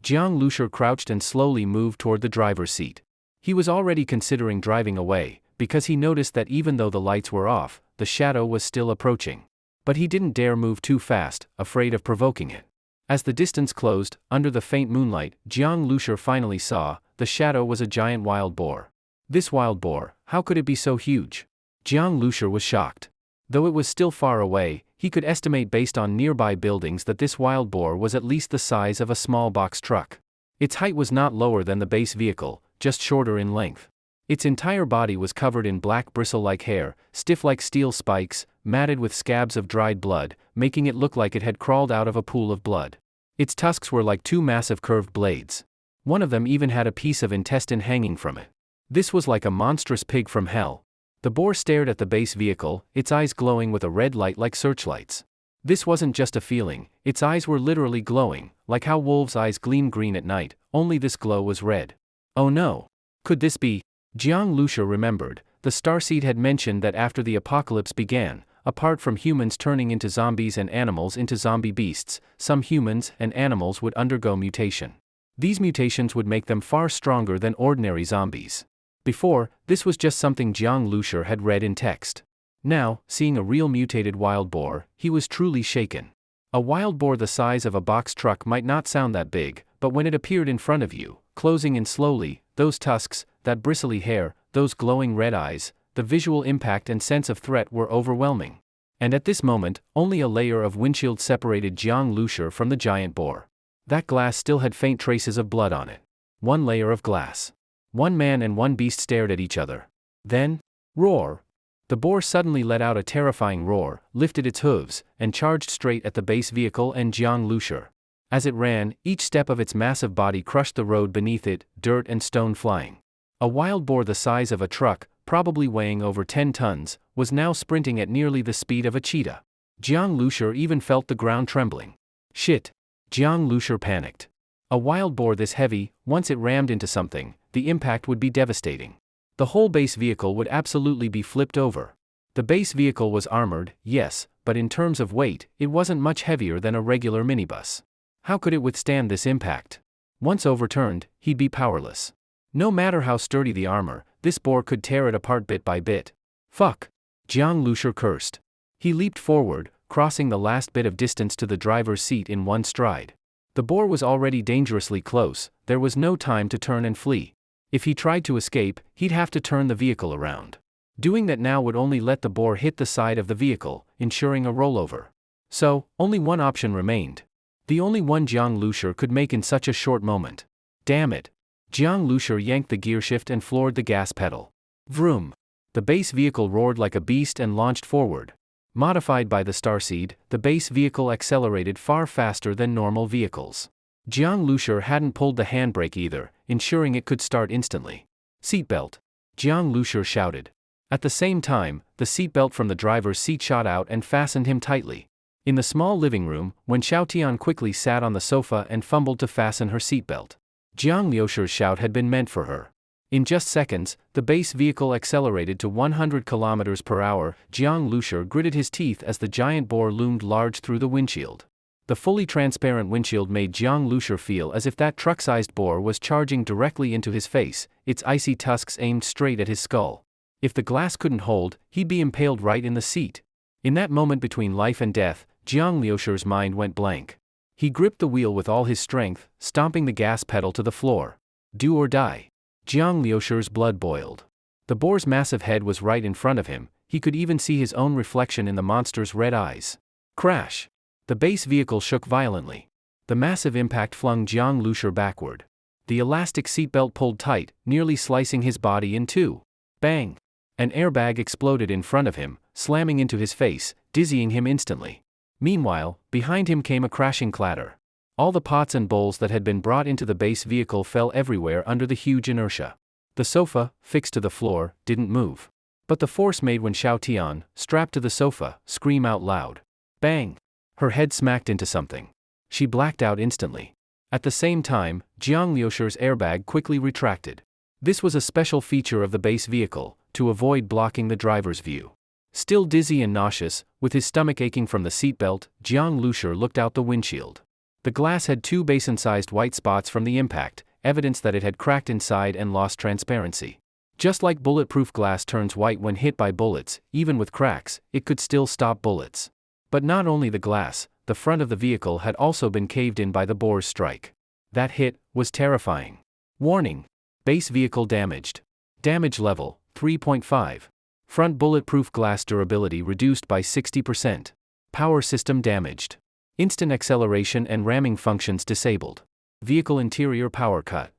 Jiang Lushi crouched and slowly moved toward the driver's seat. He was already considering driving away, because he noticed that even though the lights were off, the shadow was still approaching. But he didn't dare move too fast, afraid of provoking it. As the distance closed, under the faint moonlight, Jiang Lushi finally saw, the shadow was a giant wild boar. This wild boar, how could it be so huge? Jiang Lushi was shocked. Though it was still far away, he could estimate based on nearby buildings that this wild boar was at least the size of a small box truck. Its height was not lower than the base vehicle, just shorter in length. Its entire body was covered in black bristle-like hair, stiff like steel spikes, matted with scabs of dried blood, making it look like it had crawled out of a pool of blood. Its tusks were like two massive curved blades. One of them even had a piece of intestine hanging from it. This was like a monstrous pig from hell. The boar stared at the base vehicle, its eyes glowing with a red light like searchlights. This wasn't just a feeling, its eyes were literally glowing, like how wolves' eyes gleam green at night, only this glow was red. Oh no! Could this be? Jiang Lushi remembered, the starseed had mentioned that after the apocalypse began, apart from humans turning into zombies and animals into zombie beasts, some humans and animals would undergo mutation. These mutations would make them far stronger than ordinary zombies. Before, this was just something Jiang Lushi had read in text. Now, seeing a real mutated wild boar, he was truly shaken. A wild boar the size of a box truck might not sound that big, but when it appeared in front of you, closing in slowly, those tusks, that bristly hair, those glowing red eyes, the visual impact and sense of threat were overwhelming. And at this moment, only a layer of windshield separated Jiang Lushi from the giant boar. That glass still had faint traces of blood on it. One layer of glass. One man and one beast stared at each other. Then, roar! The boar suddenly let out a terrifying roar, lifted its hooves, and charged straight at the base vehicle and Jiang Lushi. As it ran, each step of its massive body crushed the road beneath it, dirt and stone flying. A wild boar the size of a truck, probably weighing over 10 tons, was now sprinting at nearly the speed of a cheetah. Jiang Lushi even felt the ground trembling. Shit! Jiang Lushi panicked. A wild boar this heavy, once it rammed into something, the impact would be devastating. The whole base vehicle would absolutely be flipped over. The base vehicle was armored, yes, but in terms of weight, it wasn't much heavier than a regular minibus. How could it withstand this impact? Once overturned, he'd be powerless. No matter how sturdy the armor, this boar could tear it apart bit by bit. Fuck! Jiang Lushi cursed. He leaped forward, crossing the last bit of distance to the driver's seat in one stride. The boar was already dangerously close, there was no time to turn and flee. If he tried to escape, he'd have to turn the vehicle around. Doing that now would only let the boar hit the side of the vehicle, ensuring a rollover. So, only one option remained. The only one Jiang Lushi could make in such a short moment. Damn it! Jiang Lushi yanked the gearshift and floored the gas pedal. Vroom! The base vehicle roared like a beast and launched forward. Modified by the starseed, the base vehicle accelerated far faster than normal vehicles. Jiang Lushi hadn't pulled the handbrake either, ensuring it could start instantly. Seatbelt! Jiang Lushi shouted. At the same time, the seatbelt from the driver's seat shot out and fastened him tightly. In the small living room, Wen Xiaotian quickly sat on the sofa and fumbled to fasten her seatbelt. Jiang Lushi's shout had been meant for her. In just seconds, the base vehicle accelerated to 100 km per hour. Jiang Lushi gritted his teeth as the giant boar loomed large through the windshield. The fully transparent windshield made Jiang Lucier feel as if that truck-sized boar was charging directly into his face, its icy tusks aimed straight at his skull. If the glass couldn't hold, he'd be impaled right in the seat. In that moment between life and death, Jiang Lucier's mind went blank. He gripped the wheel with all his strength, stomping the gas pedal to the floor. Do or die. Jiang Lucier's blood boiled. The boar's massive head was right in front of him, he could even see his own reflection in the monster's red eyes. Crash! The base vehicle shook violently. The massive impact flung Jiang Lucier backward. The elastic seatbelt pulled tight, nearly slicing his body in two. Bang! An airbag exploded in front of him, slamming into his face, dizzying him instantly. Meanwhile, behind him came a crashing clatter. All the pots and bowls that had been brought into the base vehicle fell everywhere under the huge inertia. The sofa, fixed to the floor, didn't move. But the force made when Xiao Tian, strapped to the sofa, scream out loud. Bang! Her head smacked into something. She blacked out instantly. At the same time, Jiang Lucier's airbag quickly retracted. This was a special feature of the base vehicle, to avoid blocking the driver's view. Still dizzy and nauseous, with his stomach aching from the seatbelt, Jiang Lucier looked out the windshield. The glass had 2 basin-sized white spots from the impact, evidence that it had cracked inside and lost transparency. Just like bulletproof glass turns white when hit by bullets, even with cracks, it could still stop bullets. But not only the glass, the front of the vehicle had also been caved in by the boar's strike. That hit was terrifying. Warning: base vehicle damaged. Damage level 3.5. Front bulletproof glass durability reduced by 60%. Power system damaged. Instant acceleration and ramming functions disabled. Vehicle interior power cut.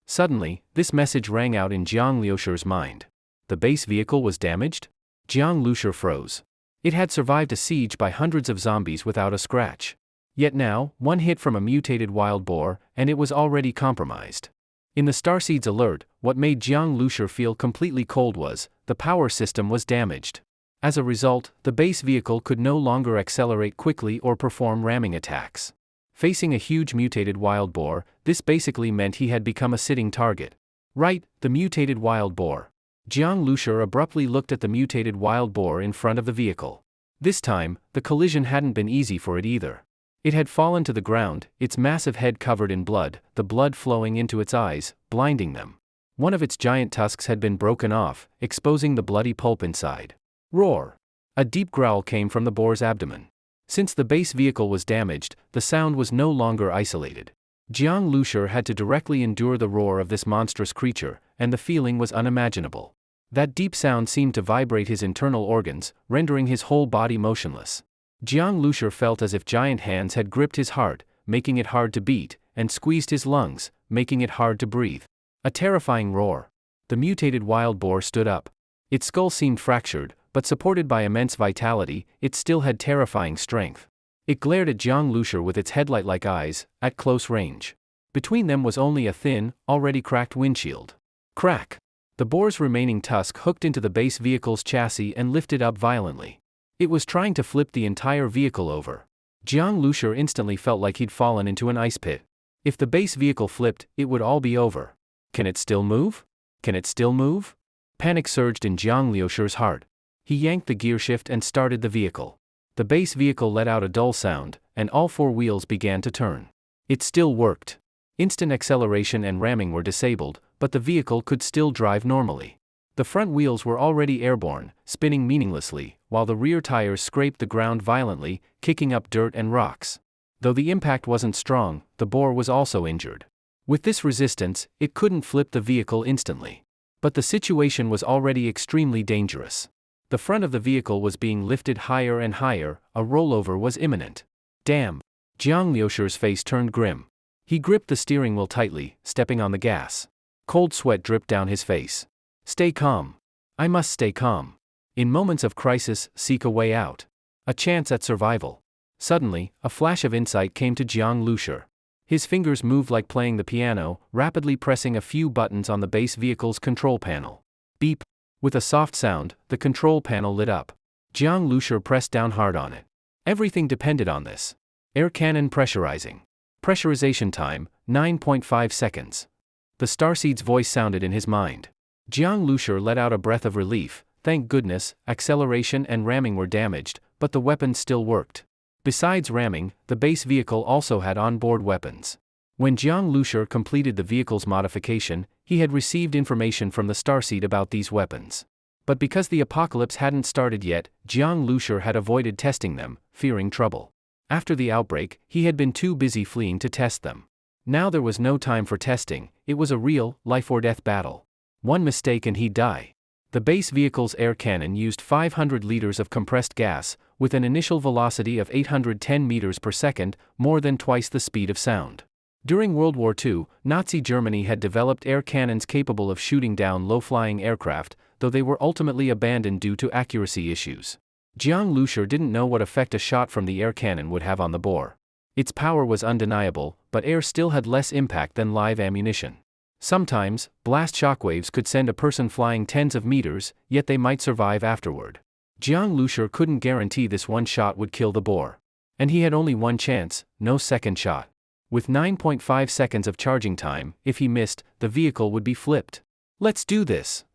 Suddenly, this message rang out in Jiang Lucier's mind. The base vehicle was damaged? Jiang Lucier froze. It had survived a siege by hundreds of zombies without a scratch. Yet now, one hit from a mutated wild boar, and it was already compromised. In the starseed's alert, what made Jiang Lucier feel completely cold was, the power system was damaged. As a result, the base vehicle could no longer accelerate quickly or perform ramming attacks. Facing a huge mutated wild boar, this basically meant he had become a sitting target. Right, the mutated wild boar. Jiang Lucier abruptly looked at the mutated wild boar in front of the vehicle. This time, the collision hadn't been easy for it either. It had fallen to the ground, its massive head covered in blood, the blood flowing into its eyes, blinding them. One of its giant tusks had been broken off, exposing the bloody pulp inside. Roar! A deep growl came from the boar's abdomen. Since the base vehicle was damaged, the sound was no longer isolated. Jiang Lucier had to directly endure the roar of this monstrous creature, and the feeling was unimaginable. That deep sound seemed to vibrate his internal organs, rendering his whole body motionless. Jiang Lucier felt as if giant hands had gripped his heart, making it hard to beat, and squeezed his lungs, making it hard to breathe. A terrifying roar. The mutated wild boar stood up. Its skull seemed fractured, but supported by immense vitality, it still had terrifying strength. It glared at Jiang Lucier with its headlight-like eyes, at close range. Between them was only a thin, already cracked windshield. Crack! The boar's remaining tusk hooked into the base vehicle's chassis and lifted up violently. It was trying to flip the entire vehicle over. Jiang Lucier instantly felt like he'd fallen into an ice pit. If the base vehicle flipped, it would all be over. Can it still move? Can it still move? Panic surged in Jiang Lucier's heart. He yanked the gearshift and started the vehicle. The base vehicle let out a dull sound, and all 4 wheels began to turn. It still worked. Instant acceleration and ramming were disabled, but the vehicle could still drive normally. The front wheels were already airborne, spinning meaninglessly, while the rear tires scraped the ground violently, kicking up dirt and rocks. Though the impact wasn't strong, the boar was also injured. With this resistance, it couldn't flip the vehicle instantly. But the situation was already extremely dangerous. The front of the vehicle was being lifted higher and higher, a rollover was imminent. Damn! Jiang Lucier's face turned grim. He gripped the steering wheel tightly, stepping on the gas. Cold sweat dripped down his face. Stay calm. I must stay calm. In moments of crisis, seek a way out. A chance at survival. Suddenly, a flash of insight came to Jiang Lucier. His fingers moved like playing the piano, rapidly pressing a few buttons on the base vehicle's control panel. Beep! With a soft sound, the control panel lit up. Jiang Lucier pressed down hard on it. Everything depended on this. Air cannon pressurizing. Pressurization time, 9.5 seconds. The starseed's voice sounded in his mind. Jiang Lucier let out a breath of relief. Thank goodness, acceleration and ramming were damaged, but the weapon still worked. Besides ramming, the base vehicle also had onboard weapons. When Jiang Lushur completed the vehicle's modification, he had received information from the starseed about these weapons. But because the apocalypse hadn't started yet, Jiang Lushur had avoided testing them, fearing trouble. After the outbreak, he had been too busy fleeing to test them. Now there was no time for testing, it was a real, life-or-death battle. One mistake and he'd die. The base vehicle's air cannon used 500 liters of compressed gas, with an initial velocity of 810 meters per second, more than twice the speed of sound. During World War II, Nazi Germany had developed air cannons capable of shooting down low-flying aircraft, though they were ultimately abandoned due to accuracy issues. Jiang Lushur didn't know what effect a shot from the air cannon would have on the boar. Its power was undeniable, but air still had less impact than live ammunition. Sometimes, blast shockwaves could send a person flying tens of meters, yet they might survive afterward. Jiang Lushur couldn't guarantee this one shot would kill the boar. And he had only one chance, no second shot. With 9.5 seconds of charging time, if he missed, the vehicle would be flipped. Let's do this.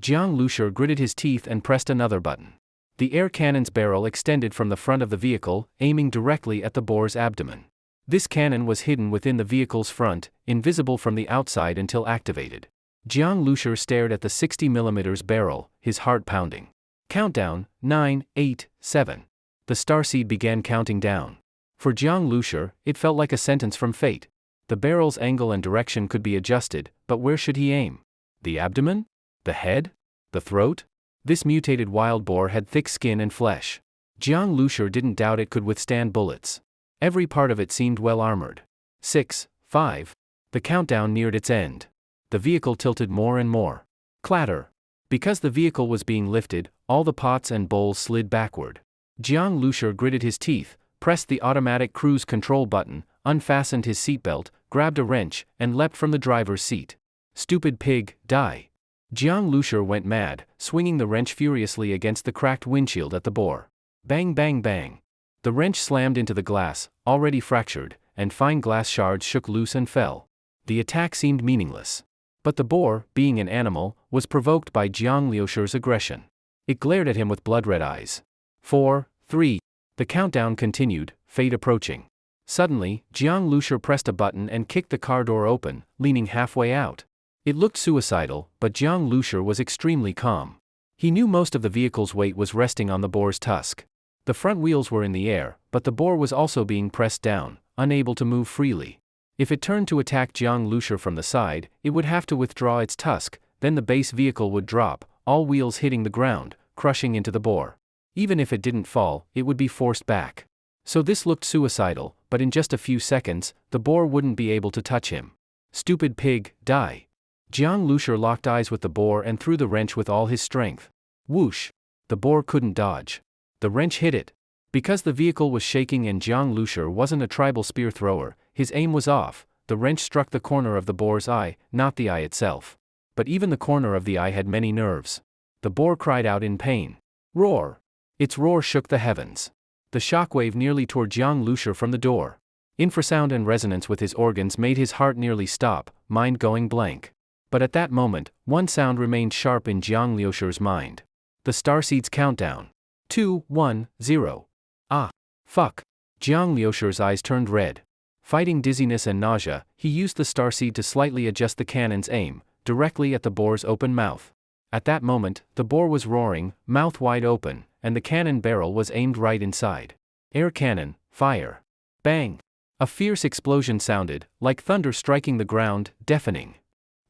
Jiang Lushur gritted his teeth and pressed another button. The air cannon's barrel extended from the front of the vehicle, aiming directly at the boar's abdomen. This cannon was hidden within the vehicle's front, invisible from the outside until activated. Jiang Lushur stared at the 60mm barrel, his heart pounding. Countdown, 9, 8, 7. The starseed began counting down. For Jiang Lushur, it felt like a sentence from fate. The barrel's angle and direction could be adjusted, but where should he aim? The abdomen? The head? The throat? This mutated wild boar had thick skin and flesh. Jiang Lushur didn't doubt it could withstand bullets. Every part of it seemed well armored. 6, 5. The countdown neared its end. The vehicle tilted more and more. Clatter. Because the vehicle was being lifted, all the pots and bowls slid backward. Jiang Lushur gritted his teeth, pressed the automatic cruise control button, unfastened his seatbelt, grabbed a wrench, and leapt from the driver's seat. Stupid pig, die. Jiang Lushur went mad, swinging the wrench furiously against the cracked windshield at the boar. Bang bang bang. The wrench slammed into the glass, already fractured, and fine glass shards shook loose and fell. The attack seemed meaningless. But the boar, being an animal, was provoked by Jiang Lushur's aggression. It glared at him with blood-red eyes. 4, 3. The countdown continued, fate approaching. Suddenly, Jiang Lushur pressed a button and kicked the car door open, leaning halfway out. It looked suicidal, but Jiang Lushur was extremely calm. He knew most of the vehicle's weight was resting on the boar's tusk. The front wheels were in the air, but the boar was also being pressed down, unable to move freely. If it turned to attack Jiang Lushur from the side, it would have to withdraw its tusk, then the base vehicle would drop, all wheels hitting the ground, crushing into the boar. Even if it didn't fall, it would be forced back. So this looked suicidal, but in just a few seconds, the boar wouldn't be able to touch him. Stupid pig, die. Jiang Lushur locked eyes with the boar and threw the wrench with all his strength. Whoosh! The boar couldn't dodge. The wrench hit it. Because the vehicle was shaking and Jiang Lushur wasn't a tribal spear thrower, his aim was off. The wrench struck the corner of the boar's eye, not the eye itself. But even the corner of the eye had many nerves. The boar cried out in pain. Roar! Its roar shook the heavens. The shockwave nearly tore Jiang Lushur from the door. Infrasound and resonance with his organs made his heart nearly stop, mind going blank. But at that moment, one sound remained sharp in Jiang Lushur's mind. The starseed's countdown. 2, 1, 0. Ah! Fuck! Jiang Lushur's eyes turned red. Fighting dizziness and nausea, he used the starseed to slightly adjust the cannon's aim, directly at the boar's open mouth. At that moment, the boar was roaring, mouth wide open, and the cannon barrel was aimed right inside. Air cannon, fire. Bang! A fierce explosion sounded, like thunder striking the ground, deafening.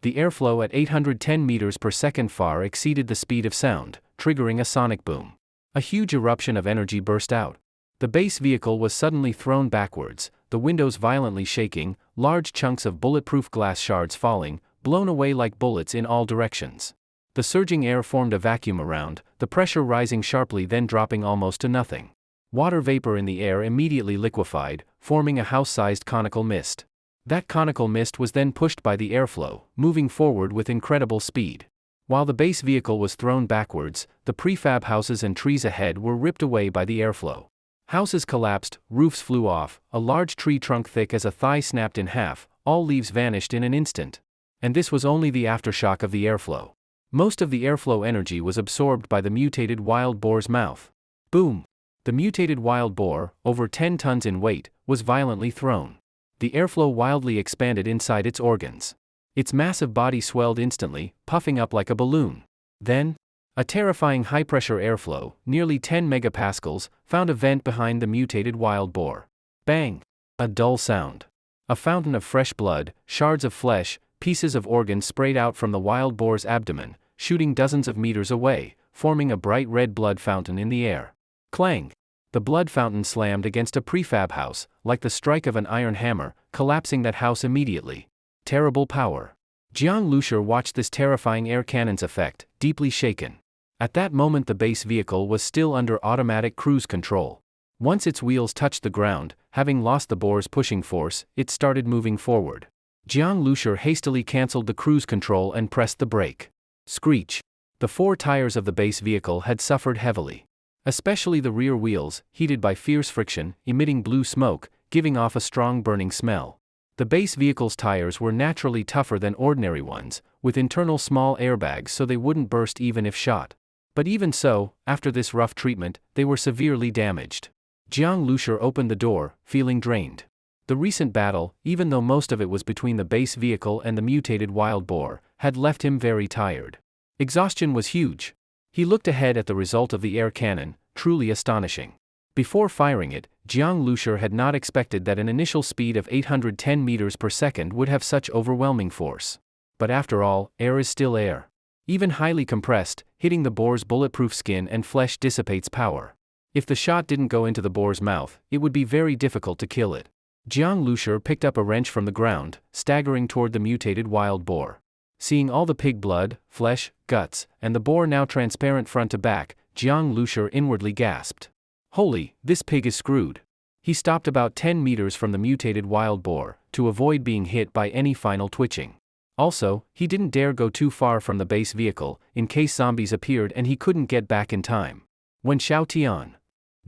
The airflow at 810 meters per second far exceeded the speed of sound, triggering a sonic boom. A huge eruption of energy burst out. The base vehicle was suddenly thrown backwards, the windows violently shaking, large chunks of bulletproof glass shards falling, blown away like bullets in all directions. The surging air formed a vacuum around, the pressure rising sharply then dropping almost to nothing. Water vapor in the air immediately liquefied, forming a house-sized conical mist. That conical mist was then pushed by the airflow, moving forward with incredible speed. While the base vehicle was thrown backwards, the prefab houses and trees ahead were ripped away by the airflow. Houses collapsed, roofs flew off, a large tree trunk thick as a thigh snapped in half, all leaves vanished in an instant. And this was only the aftershock of the airflow. Most of the airflow energy was absorbed by the mutated wild boar's mouth. Boom! The mutated wild boar, over 10 tons in weight, was violently thrown. The airflow wildly expanded inside its organs. Its massive body swelled instantly, puffing up like a balloon. Then, a terrifying high-pressure airflow, nearly 10 megapascals, found a vent behind the mutated wild boar. Bang! A dull sound. A fountain of fresh blood, shards of flesh, pieces of organ sprayed out from the wild boar's abdomen, shooting dozens of meters away, forming a bright red blood fountain in the air. Clang! The blood fountain slammed against a prefab house, like the strike of an iron hammer, collapsing that house immediately. Terrible power. Jiang Lushur watched this terrifying air cannon's effect, deeply shaken. At that moment the base vehicle was still under automatic cruise control. Once its wheels touched the ground, having lost the boar's pushing force, it started moving forward. Jiang Lushur hastily cancelled the cruise control and pressed the brake. Screech! The 4 tires of the base vehicle had suffered heavily. Especially the rear wheels, heated by fierce friction, emitting blue smoke, giving off a strong burning smell. The base vehicle's tires were naturally tougher than ordinary ones, with internal small airbags so they wouldn't burst even if shot. But even so, after this rough treatment, they were severely damaged. Jiang Lushur opened the door, feeling drained. The recent battle, even though most of it was between the base vehicle and the mutated wild boar, had left him very tired. Exhaustion was huge. He looked ahead at the result of the air cannon, truly astonishing. Before firing it, Jiang Lushur had not expected that an initial speed of 810 meters per second would have such overwhelming force. But after all, air is still air. Even highly compressed, hitting the boar's bulletproof skin and flesh dissipates power. If the shot didn't go into the boar's mouth, it would be very difficult to kill it. Jiang Lushur picked up a wrench from the ground, staggering toward the mutated wild boar. Seeing all the pig blood, flesh, guts, and the boar now transparent front to back, Jiang Lushur inwardly gasped. Holy, this pig is screwed. He stopped about 10 meters from the mutated wild boar, to avoid being hit by any final twitching. Also, he didn't dare go too far from the base vehicle, in case zombies appeared and he couldn't get back in time. When Xiao Tian.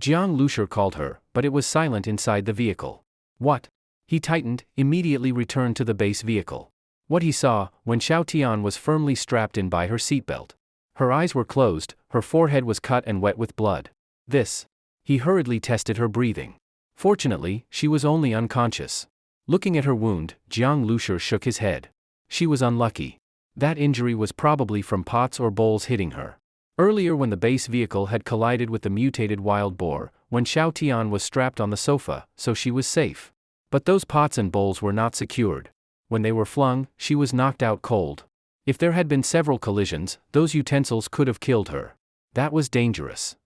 Jiang Lushur called her, but it was silent inside the vehicle. What? He tightened, immediately returned to the base vehicle. What he saw, when Xiao Tian was firmly strapped in by her seatbelt. Her eyes were closed, her forehead was cut and wet with blood. This. He hurriedly tested her breathing. Fortunately, she was only unconscious. Looking at her wound, Jiang Lushur shook his head. She was unlucky. That injury was probably from pots or bowls hitting her. Earlier when the base vehicle had collided with the mutated wild boar, when Xiao Tian was strapped on the sofa, so she was safe. But those pots and bowls were not secured. When they were flung, she was knocked out cold. If there had been several collisions, those utensils could have killed her. That was dangerous.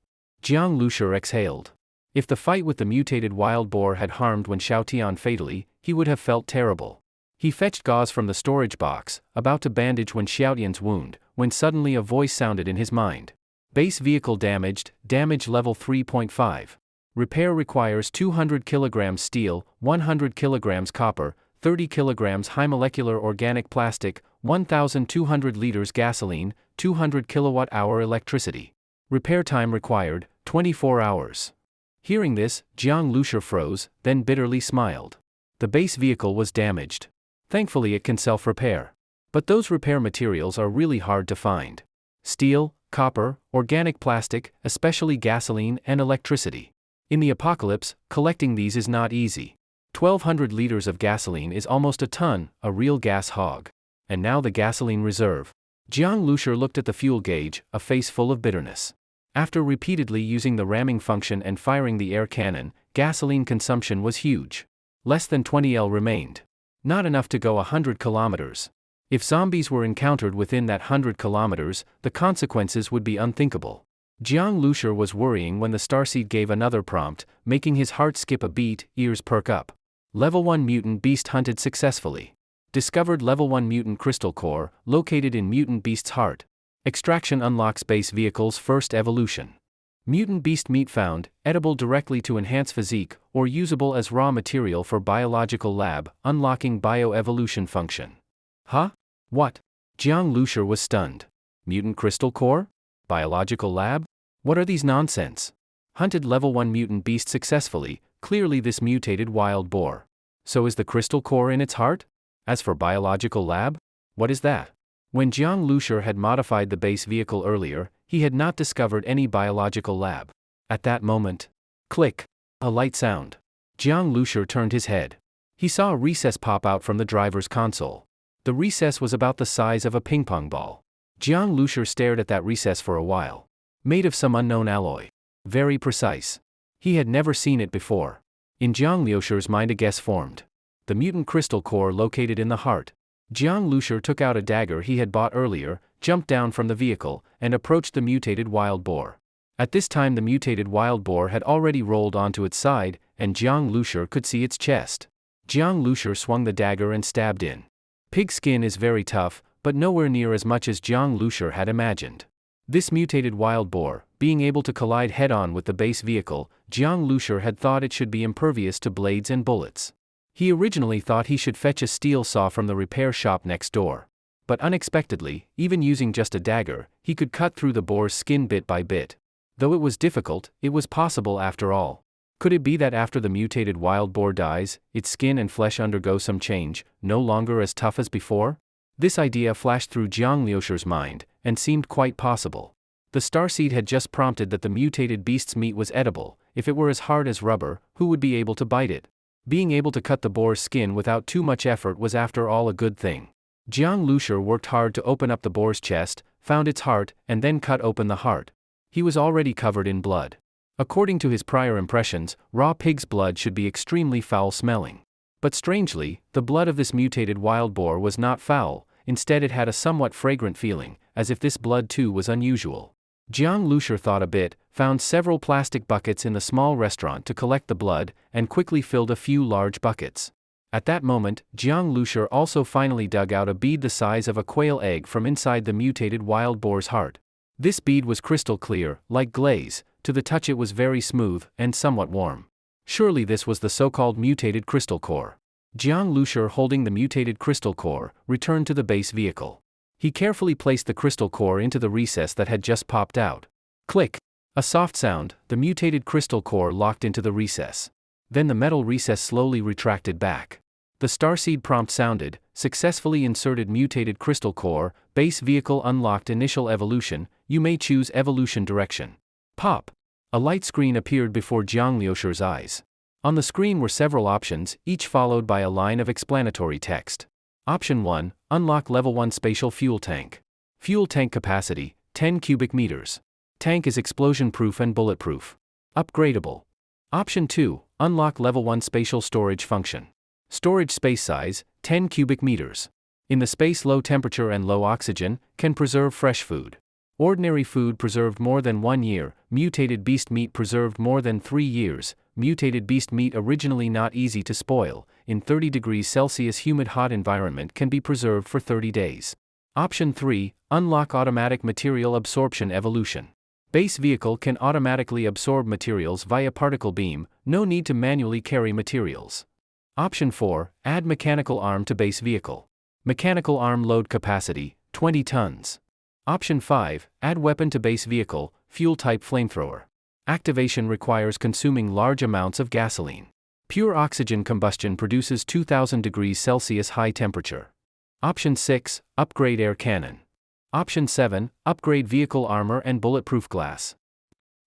Jiang Lushur exhaled. If the fight with the mutated wild boar had harmed Wen Xiaotian fatally, he would have felt terrible. He fetched gauze from the storage box, about to bandage Wen Xiaotian's wound, when suddenly a voice sounded in his mind. Base vehicle damaged, damage level 3.5. Repair requires 200 kilograms steel, 100 kilograms copper, 30 kilograms high molecular organic plastic, 1,200 liters gasoline, 200 kilowatt-hour electricity. Repair time required, 24 hours. Hearing this, Jiang Lushur froze, then bitterly smiled. The base vehicle was damaged. Thankfully it can self-repair. But those repair materials are really hard to find. Steel, copper, organic plastic, especially gasoline and electricity. In the apocalypse, collecting these is not easy. 1,200 liters of gasoline is almost a ton, a real gas hog. And now the gasoline reserve. Jiang Lushur looked at the fuel gauge, a face full of bitterness. After repeatedly using the ramming function and firing the air cannon, gasoline consumption was huge. Less than 20 L remained. Not enough to go 100 kilometers. If zombies were encountered within that 100 kilometers, the consequences would be unthinkable. Jiang Lushur was worrying when the starseed gave another prompt, making his heart skip a beat, ears perk up. Level 1 mutant beast hunted successfully. Discovered level 1 mutant crystal core, located in mutant beast's heart. Extraction unlocks base vehicle's first evolution. Mutant beast meat found, edible directly to enhance physique, or usable as raw material for biological lab, unlocking bioevolution function. Huh? What? Jiang Lushur was stunned. Mutant crystal core? Biological lab? What are these nonsense? Hunted level 1 mutant beast successfully, clearly this mutated wild boar. So is the crystal core in its heart? As for biological lab? What is that? When Jiang Lushur had modified the base vehicle earlier, he had not discovered any biological lab. At that moment, Click. A light sound. Jiang Lushur turned his head. He saw a recess pop out from the driver's console. The recess was about the size of a ping-pong ball. Jiang Lushur stared at that recess for a while. Made of some unknown alloy. Very precise. He had never seen it before. In Jiang Lushur's mind a guess formed. The mutant crystal core located in the heart. Jiang Lushur took out a dagger he had bought earlier, jumped down from the vehicle, and approached the mutated wild boar. At this time the mutated wild boar had already rolled onto its side, and Jiang Lushur could see its chest. Jiang Lushur swung the dagger and stabbed in. Pig skin is very tough, but nowhere near as much as Jiang Lushur had imagined. This mutated wild boar, being able to collide head-on with the base vehicle, Jiang Lushur had thought it should be impervious to blades and bullets. He originally thought he should fetch a steel saw from the repair shop next door. But unexpectedly, even using just a dagger, he could cut through the boar's skin bit by bit. Though it was difficult, it was possible after all. Could it be that after the mutated wild boar dies, its skin and flesh undergo some change, no longer as tough as before? This idea flashed through Jiang Lushur's mind, and seemed quite possible. The starseed had just prompted that the mutated beast's meat was edible. If it were as hard as rubber, who would be able to bite it? Being able to cut the boar's skin without too much effort was after all a good thing. Jiang Lushur worked hard to open up the boar's chest, found its heart, and then cut open the heart. He was already covered in blood. According to his prior impressions, raw pig's blood should be extremely foul-smelling. But strangely, the blood of this mutated wild boar was not foul, instead it had a somewhat fragrant feeling, as if this blood too was unusual. Jiang Lushur thought a bit, found several plastic buckets in the small restaurant to collect the blood, and quickly filled a few large buckets. At that moment, Jiang Lushur also finally dug out a bead the size of a quail egg from inside the mutated wild boar's heart. This bead was crystal clear, like glaze. To the touch it was very smooth, and somewhat warm. Surely this was the so-called mutated crystal core. Jiang Lushur, holding the mutated crystal core, returned to the base vehicle. He carefully placed the crystal core into the recess that had just popped out. Click! A soft sound, the mutated crystal core locked into the recess. Then the metal recess slowly retracted back. The starseed prompt sounded, successfully inserted mutated crystal core, base vehicle unlocked initial evolution, you may choose evolution direction. Pop! A light screen appeared before Jiang Lushur's eyes. On the screen were several options, each followed by a line of explanatory text. Option 1, unlock level 1 spatial fuel tank. Fuel tank capacity, 10 cubic meters. Tank is explosion-proof and bulletproof. Upgradable. Option 2, unlock level 1 spatial storage function. Storage space size, 10 cubic meters. In the space low temperature and low oxygen, can preserve fresh food. Ordinary food preserved more than 1 year, mutated beast meat preserved more than 3 years, mutated beast meat originally not easy to spoil, in 30 degrees Celsius humid hot environment can be preserved for 30 days. Option 3, unlock automatic material absorption evolution. Base vehicle can automatically absorb materials via particle beam, no need to manually carry materials. Option 4, add mechanical arm to base vehicle. Mechanical arm load capacity, 20 tons. Option 5, add weapon to base vehicle, fuel type flamethrower. Activation requires consuming large amounts of gasoline. Pure oxygen combustion produces 2000 degrees Celsius high temperature. Option 6, upgrade air cannon. Option 7, upgrade vehicle armor and bulletproof glass.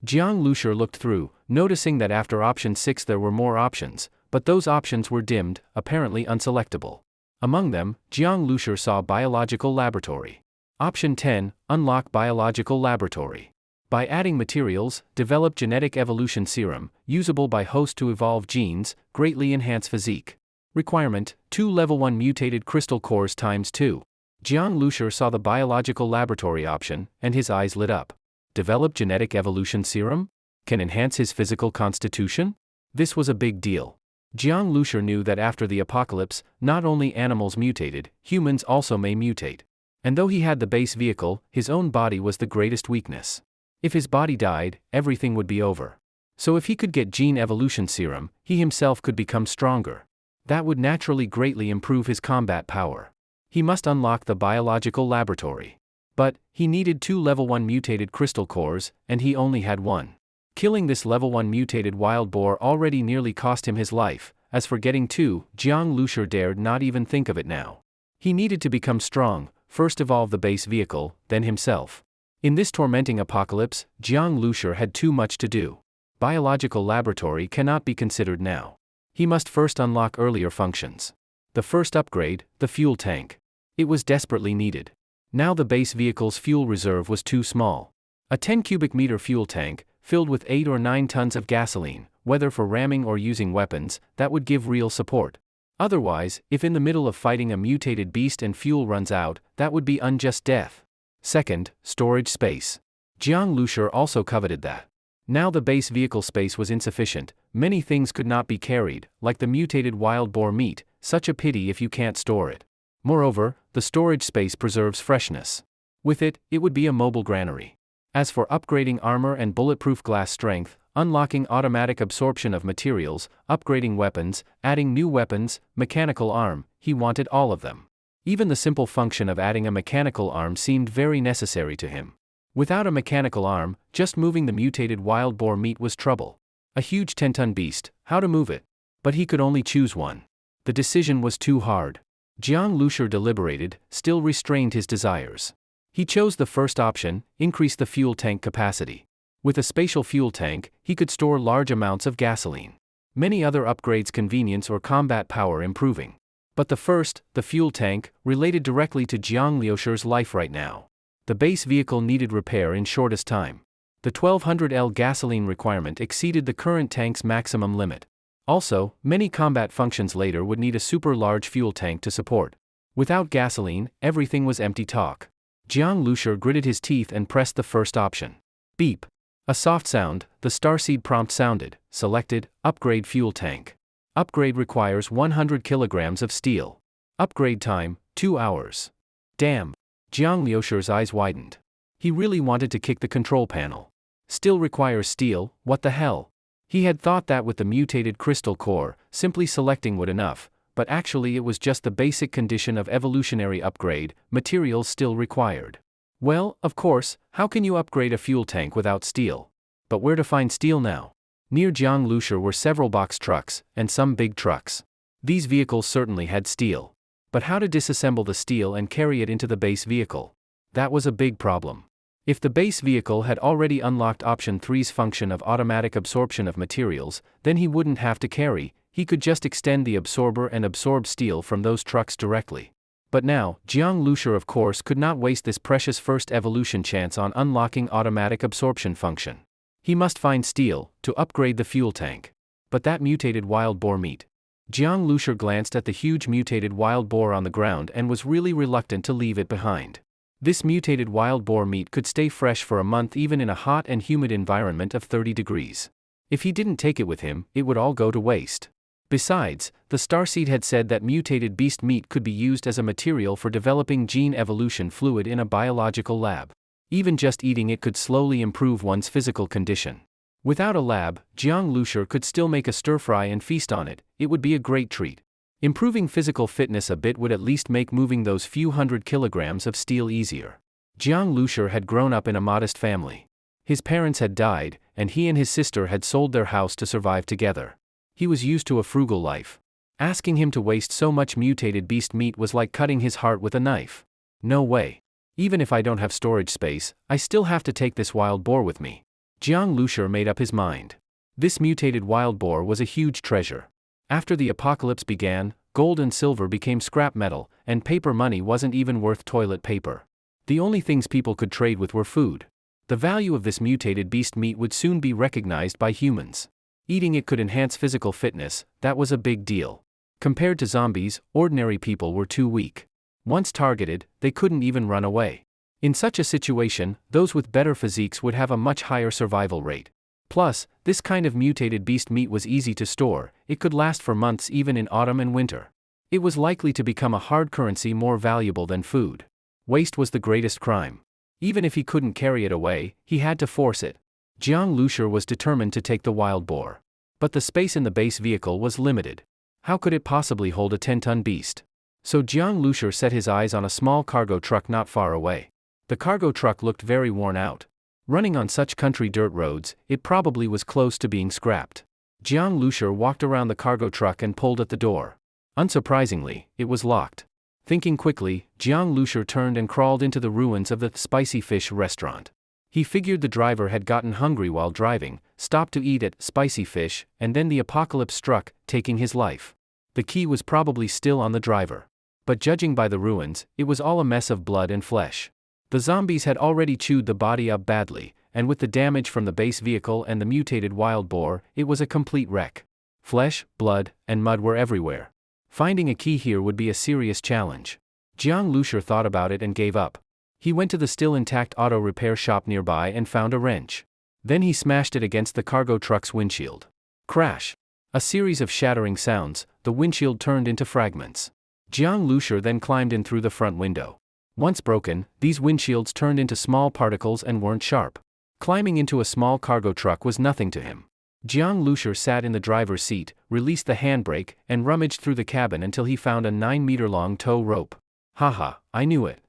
Jiang Lushur looked through, noticing that after option 6 there were more options, but those options were dimmed, apparently unselectable. Among them, Jiang Lushur saw biological laboratory. Option 10, unlock biological laboratory. By adding materials, develop genetic evolution serum, usable by host to evolve genes, greatly enhance physique. Requirement, 2 level 1 mutated crystal cores times 2. Jiang Lushur saw the biological laboratory option, and his eyes lit up. Develop genetic evolution serum? Can enhance his physical constitution? This was a big deal. Jiang Lushur knew that after the apocalypse, not only animals mutated, humans also may mutate. And though he had the base vehicle, his own body was the greatest weakness. If his body died, everything would be over. So if he could get gene evolution serum, he himself could become stronger. That would naturally greatly improve his combat power. He must unlock the biological laboratory. But, he needed 2 level 1 mutated crystal cores, and he only had 1. Killing this level 1 mutated wild boar already nearly cost him his life. As for getting 2, Jiang Lushur dared not even think of it now. He needed to become strong, first evolve the base vehicle, then himself. In this tormenting apocalypse, Jiang Lushur had too much to do. biological laboratory cannot be considered now. He must first unlock earlier functions. The first upgrade, the fuel tank. It was desperately needed. Now the base vehicle's fuel reserve was too small. A 10 cubic meter fuel tank, filled with 8 or 9 tons of gasoline, whether for ramming or using weapons, that would give real support. Otherwise, if in the middle of fighting a mutated beast and fuel runs out, that would be unjust death. Second, storage space. Jiang Lushur also coveted that. Now the base vehicle space was insufficient, many things could not be carried, like the mutated wild boar meat, such a pity if you can't store it. Moreover, the storage space preserves freshness. With it, it would be a mobile granary. As for upgrading armor and bulletproof glass strength, unlocking automatic absorption of materials, upgrading weapons, adding new weapons, mechanical arm, he wanted all of them. Even the simple function of adding a mechanical arm seemed very necessary to him. Without a mechanical arm, just moving the mutated wild boar meat was trouble. A huge 10-ton beast, how to move it? But he could only choose one. The decision was too hard. Jiang Lushur deliberated, still restrained his desires. He chose the first option, increase the fuel tank capacity. With a spatial fuel tank, he could store large amounts of gasoline. Many other upgrades convenience or combat power improving. But the first, the fuel tank, related directly to Jiang Lushur's life right now. The base vehicle needed repair in shortest time. The 1200 L gasoline requirement exceeded the current tank's maximum limit. Also, many combat functions later would need a super large fuel tank to support. Without gasoline, everything was empty talk. Jiang Lushur gritted his teeth and pressed the first option. Beep. A soft sound, the starseed prompt sounded, selected, upgrade fuel tank. Upgrade requires 100 kilograms of steel. Upgrade time, 2 hours. Damn. Jiang Lushur's eyes widened. He really wanted to kick the control panel. Still requires steel, what the hell? He had thought that with the mutated crystal core, simply selecting would enough, but actually it was just the basic condition of evolutionary upgrade, materials still required. Well, of course, how can you upgrade a fuel tank without steel? But where to find steel now? Near Jiang Lushur were several box trucks, and some big trucks. These vehicles certainly had steel. But how to disassemble the steel and carry it into the base vehicle? That was a big problem. If the base vehicle had already unlocked option 3's function of automatic absorption of materials, then he wouldn't have to carry, he could just extend the absorber and absorb steel from those trucks directly. But now, Jiang Lushur of course could not waste this precious first evolution chance on unlocking automatic absorption function. He must find steel, to upgrade the fuel tank. But that mutated wild boar meat. Jiang Lushur glanced at the huge mutated wild boar on the ground and was really reluctant to leave it behind. This mutated wild boar meat could stay fresh for a month even in a hot and humid environment of 30 degrees. If he didn't take it with him, it would all go to waste. Besides, the starseed had said that mutated beast meat could be used as a material for developing gene evolution fluid in a biological lab. Even just eating it could slowly improve one's physical condition. Without a lab, Jiang Lushur could still make a stir-fry and feast on it, it would be a great treat. Improving physical fitness a bit would at least make moving those few hundred kilograms of steel easier. Jiang Lushur had grown up in a modest family. His parents had died, and he and his sister had sold their house to survive together. He was used to a frugal life. Asking him to waste so much mutated beast meat was like cutting his heart with a knife. No way. Even if I don't have storage space, I still have to take this wild boar with me. Jiang Lushur made up his mind. This mutated wild boar was a huge treasure. After the apocalypse began, gold and silver became scrap metal, and paper money wasn't even worth toilet paper. The only things people could trade with were food. The value of this mutated beast meat would soon be recognized by humans. Eating it could enhance physical fitness, that was a big deal. Compared to zombies, ordinary people were too weak. Once targeted, they couldn't even run away. In such a situation, those with better physiques would have a much higher survival rate. Plus, this kind of mutated beast meat was easy to store, it could last for months even in autumn and winter. It was likely to become a hard currency more valuable than food. Waste was the greatest crime. Even if he couldn't carry it away, he had to force it. Jiang Lushur was determined to take the wild boar. But the space in the base vehicle was limited. How could it possibly hold a 10-ton beast? So Jiang Lushur set his eyes on a small cargo truck not far away. The cargo truck looked very worn out. Running on such country dirt roads, it probably was close to being scrapped. Jiang Lushur walked around the cargo truck and pulled at the door. Unsurprisingly, it was locked. Thinking quickly, Jiang Lushur turned and crawled into the ruins of the spicy fish restaurant. He figured the driver had gotten hungry while driving, stopped to eat at Spicy Fish, and then the apocalypse struck, taking his life. The key was probably still on the driver. But judging by the ruins, it was all a mess of blood and flesh. The zombies had already chewed the body up badly, and with the damage from the base vehicle and the mutated wild boar, it was a complete wreck. Flesh, blood, and mud were everywhere. Finding a key here would be a serious challenge. Jiang Lushur thought about it and gave up. He went to the still intact auto repair shop nearby and found a wrench. Then he smashed it against the cargo truck's windshield. Crash! A series of shattering sounds, the windshield turned into fragments. Jiang Lushur then climbed in through the front window. Once broken, these windshields turned into small particles and weren't sharp. Climbing into a small cargo truck was nothing to him. Jiang Lushur sat in the driver's seat, released the handbrake, and rummaged through the cabin until he found a 9-meter-long tow rope. Haha, I knew it.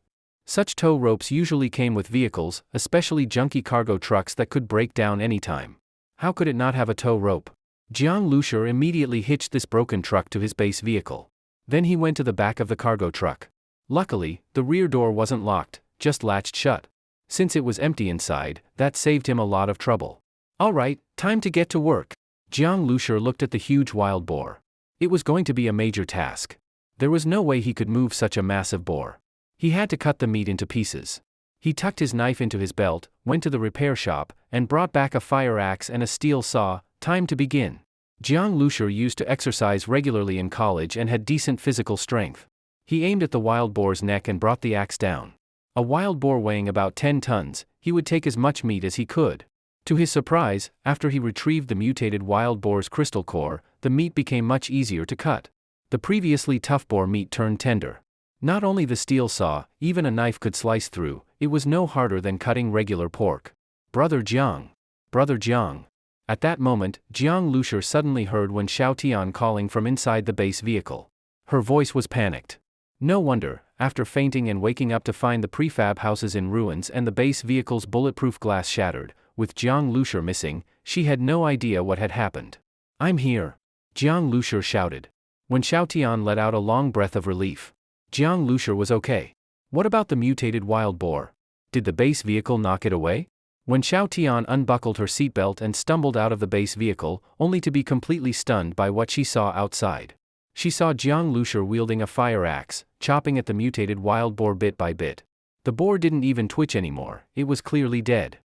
Such tow ropes usually came with vehicles, especially junky cargo trucks that could break down anytime. How could it not have a tow rope? Jiang Lushur immediately hitched this broken truck to his base vehicle. Then he went to the back of the cargo truck. Luckily, the rear door wasn't locked, just latched shut. Since it was empty inside, that saved him a lot of trouble. Alright, time to get to work. Jiang Lushur looked at the huge wild boar. It was going to be a major task. There was no way he could move such a massive boar. He had to cut the meat into pieces. He tucked his knife into his belt, went to the repair shop, and brought back a fire axe and a steel saw. Time to begin. Jiang Lushur used to exercise regularly in college and had decent physical strength. He aimed at the wild boar's neck and brought the axe down. A wild boar weighing about 10 tons, he would take as much meat as he could. To his surprise, after he retrieved the mutated wild boar's crystal core, the meat became much easier to cut. The previously tough boar meat turned tender. Not only the steel saw, even a knife could slice through. It was no harder than cutting regular pork. Brother Jiang. Brother Jiang. At that moment, Jiang Lushur suddenly heard Wen Xiaotian calling from inside the base vehicle. Her voice was panicked. No wonder, after fainting and waking up to find the prefab houses in ruins and the base vehicle's bulletproof glass shattered, with Jiang Lushur missing, she had no idea what had happened. I'm here. Jiang Lushur shouted. Wen Xiaotian let out a long breath of relief. Jiang Lushur was okay. What about the mutated wild boar? Did the base vehicle knock it away? Wen Xiaotian unbuckled her seatbelt and stumbled out of the base vehicle, only to be completely stunned by what she saw outside. She saw Jiang Lushur wielding a fire axe, chopping at the mutated wild boar bit by bit. The boar didn't even twitch anymore, it was clearly dead.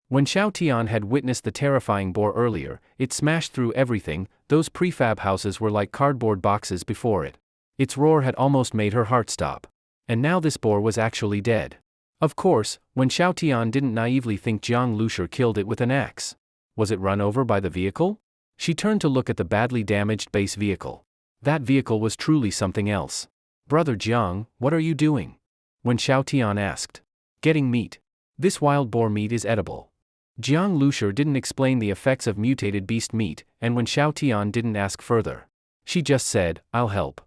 When Xiaotian had witnessed the terrifying boar earlier, it smashed through everything. Those prefab houses were like cardboard boxes before it. Its roar had almost made her heart stop. And now this boar was actually dead. Of course, Wen Xiaotian didn't naively think Jiang Lushur killed it with an axe. Was it run over by the vehicle? She turned to look at the badly damaged base vehicle. That vehicle was truly something else. Brother Jiang, what are you doing? Wen Xiaotian asked. Getting meat. This wild boar meat is edible. Jiang Lushur didn't explain the effects of mutated beast meat, and Wen Xiaotian didn't ask further. She just said, I'll help.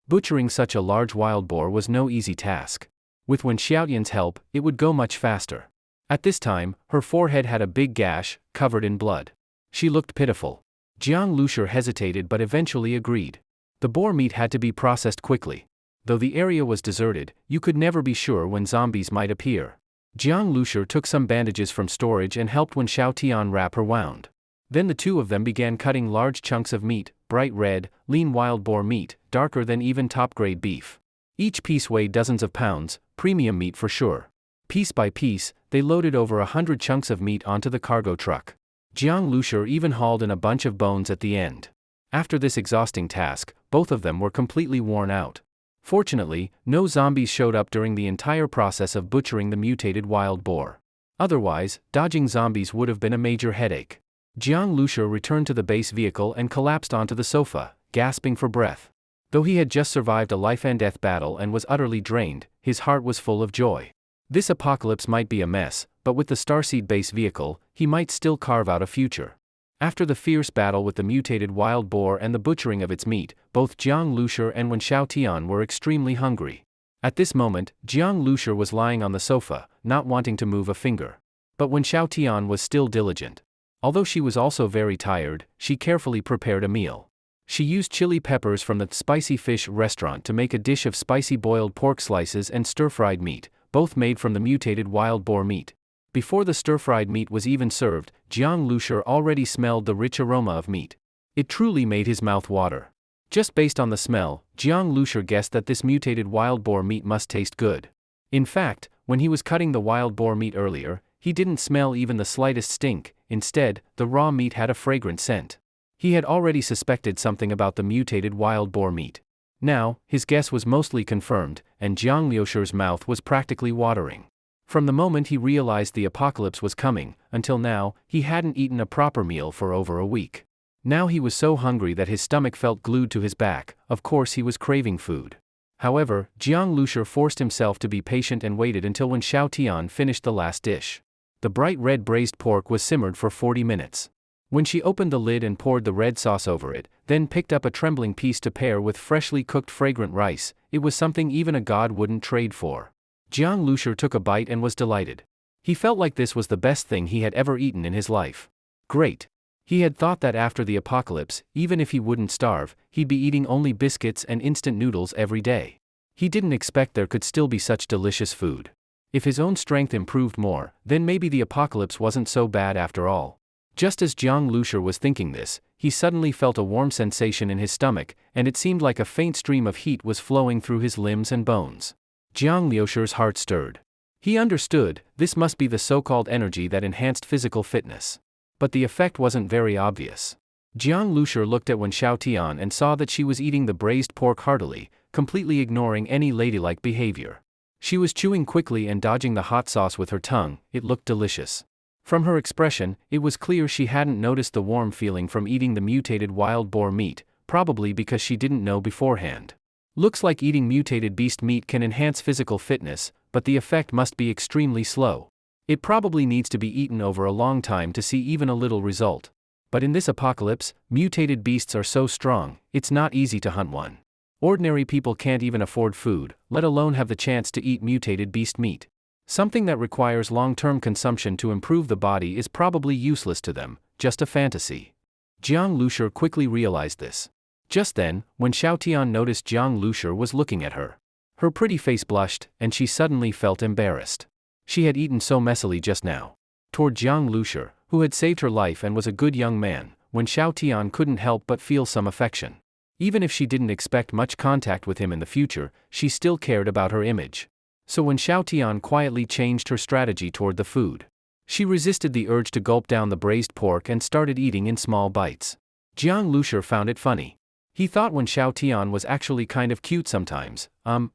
Butchering such a large wild boar was no easy task. With Wen Xiaotian's help, it would go much faster. At this time, her forehead had a big gash, covered in blood. She looked pitiful. Jiang Lushur hesitated but eventually agreed. The boar meat had to be processed quickly. Though the area was deserted, you could never be sure when zombies might appear. Jiang Lushur took some bandages from storage and helped Wen Xiaotian wrap her wound. Then the two of them began cutting large chunks of meat, bright red, lean wild boar meat, darker than even top-grade beef. Each piece weighed dozens of pounds, premium meat for sure. Piece by piece, they loaded over 100 chunks of meat onto the cargo truck. Jiang Lushur even hauled in a bunch of bones at the end. After this exhausting task, both of them were completely worn out. Fortunately, no zombies showed up during the entire process of butchering the mutated wild boar. Otherwise, dodging zombies would have been a major headache. Jiang Lushur returned to the base vehicle and collapsed onto the sofa, gasping for breath. Though he had just survived a life-and-death battle and was utterly drained, his heart was full of joy. This apocalypse might be a mess, but with the Starseed base vehicle, he might still carve out a future. After the fierce battle with the mutated wild boar and the butchering of its meat, both Jiang Lushur and Wen Xiaotian were extremely hungry. At this moment, Jiang Lushur was lying on the sofa, not wanting to move a finger. But Wen Xiaotian was still diligent. Although she was also very tired, she carefully prepared a meal. She used chili peppers from the Spicy Fish restaurant to make a dish of spicy boiled pork slices and stir-fried meat, both made from the mutated wild boar meat. Before the stir-fried meat was even served, Jiang Lushur already smelled the rich aroma of meat. It truly made his mouth water. Just based on the smell, Jiang Lushur guessed that this mutated wild boar meat must taste good. In fact, when he was cutting the wild boar meat earlier, he didn't smell even the slightest stink. Instead, the raw meat had a fragrant scent. He had already suspected something about the mutated wild boar meat. Now, his guess was mostly confirmed, and Jiang Lushur's mouth was practically watering. From the moment he realized the apocalypse was coming, until now, he hadn't eaten a proper meal for over a week. Now he was so hungry that his stomach felt glued to his back. Of course he was craving food. However, Jiang Lushur forced himself to be patient and waited until when Xiao Tian finished the last dish. The bright red braised pork was simmered for 40 minutes. When she opened the lid and poured the red sauce over it, then picked up a trembling piece to pair with freshly cooked fragrant rice, it was something even a god wouldn't trade for. Jiang Lushur took a bite and was delighted. He felt like this was the best thing he had ever eaten in his life. Great. He had thought that after the apocalypse, even if he wouldn't starve, he'd be eating only biscuits and instant noodles every day. He didn't expect there could still be such delicious food. If his own strength improved more, then maybe the apocalypse wasn't so bad after all. Just as Jiang Lushur was thinking this, he suddenly felt a warm sensation in his stomach, and it seemed like a faint stream of heat was flowing through his limbs and bones. Jiang Lushur's heart stirred. He understood, this must be the so-called energy that enhanced physical fitness. But the effect wasn't very obvious. Jiang Lushur looked at Wen Xiaotian and saw that she was eating the braised pork heartily, completely ignoring any ladylike behavior. She was chewing quickly and dodging the hot sauce with her tongue. It looked delicious. From her expression, it was clear she hadn't noticed the warm feeling from eating the mutated wild boar meat, probably because she didn't know beforehand. Looks like eating mutated beast meat can enhance physical fitness, but the effect must be extremely slow. It probably needs to be eaten over a long time to see even a little result. But in this apocalypse, mutated beasts are so strong, it's not easy to hunt one. Ordinary people can't even afford food, let alone have the chance to eat mutated beast meat. Something that requires long-term consumption to improve the body is probably useless to them, just a fantasy. Jiang Lushur quickly realized this. Just then, when Xiaotian noticed Jiang Lushur was looking at her. Her pretty face blushed, and she suddenly felt embarrassed. She had eaten so messily just now. Toward Jiang Lushur, who had saved her life and was a good young man, Wen Xiaotian couldn't help but feel some affection. Even if she didn't expect much contact with him in the future, she still cared about her image. So when Xiaotian quietly changed her strategy toward the food, she resisted the urge to gulp down the braised pork and started eating in small bites. Jiang Lushur found it funny. He thought Wen Xiaotian was actually kind of cute sometimes.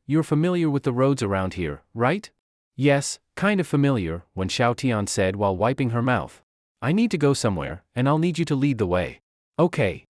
You're familiar with the roads around here, right? Yes, kind of familiar, Wen Xiaotian said while wiping her mouth. I need to go somewhere, and I'll need you to lead the way. Okay.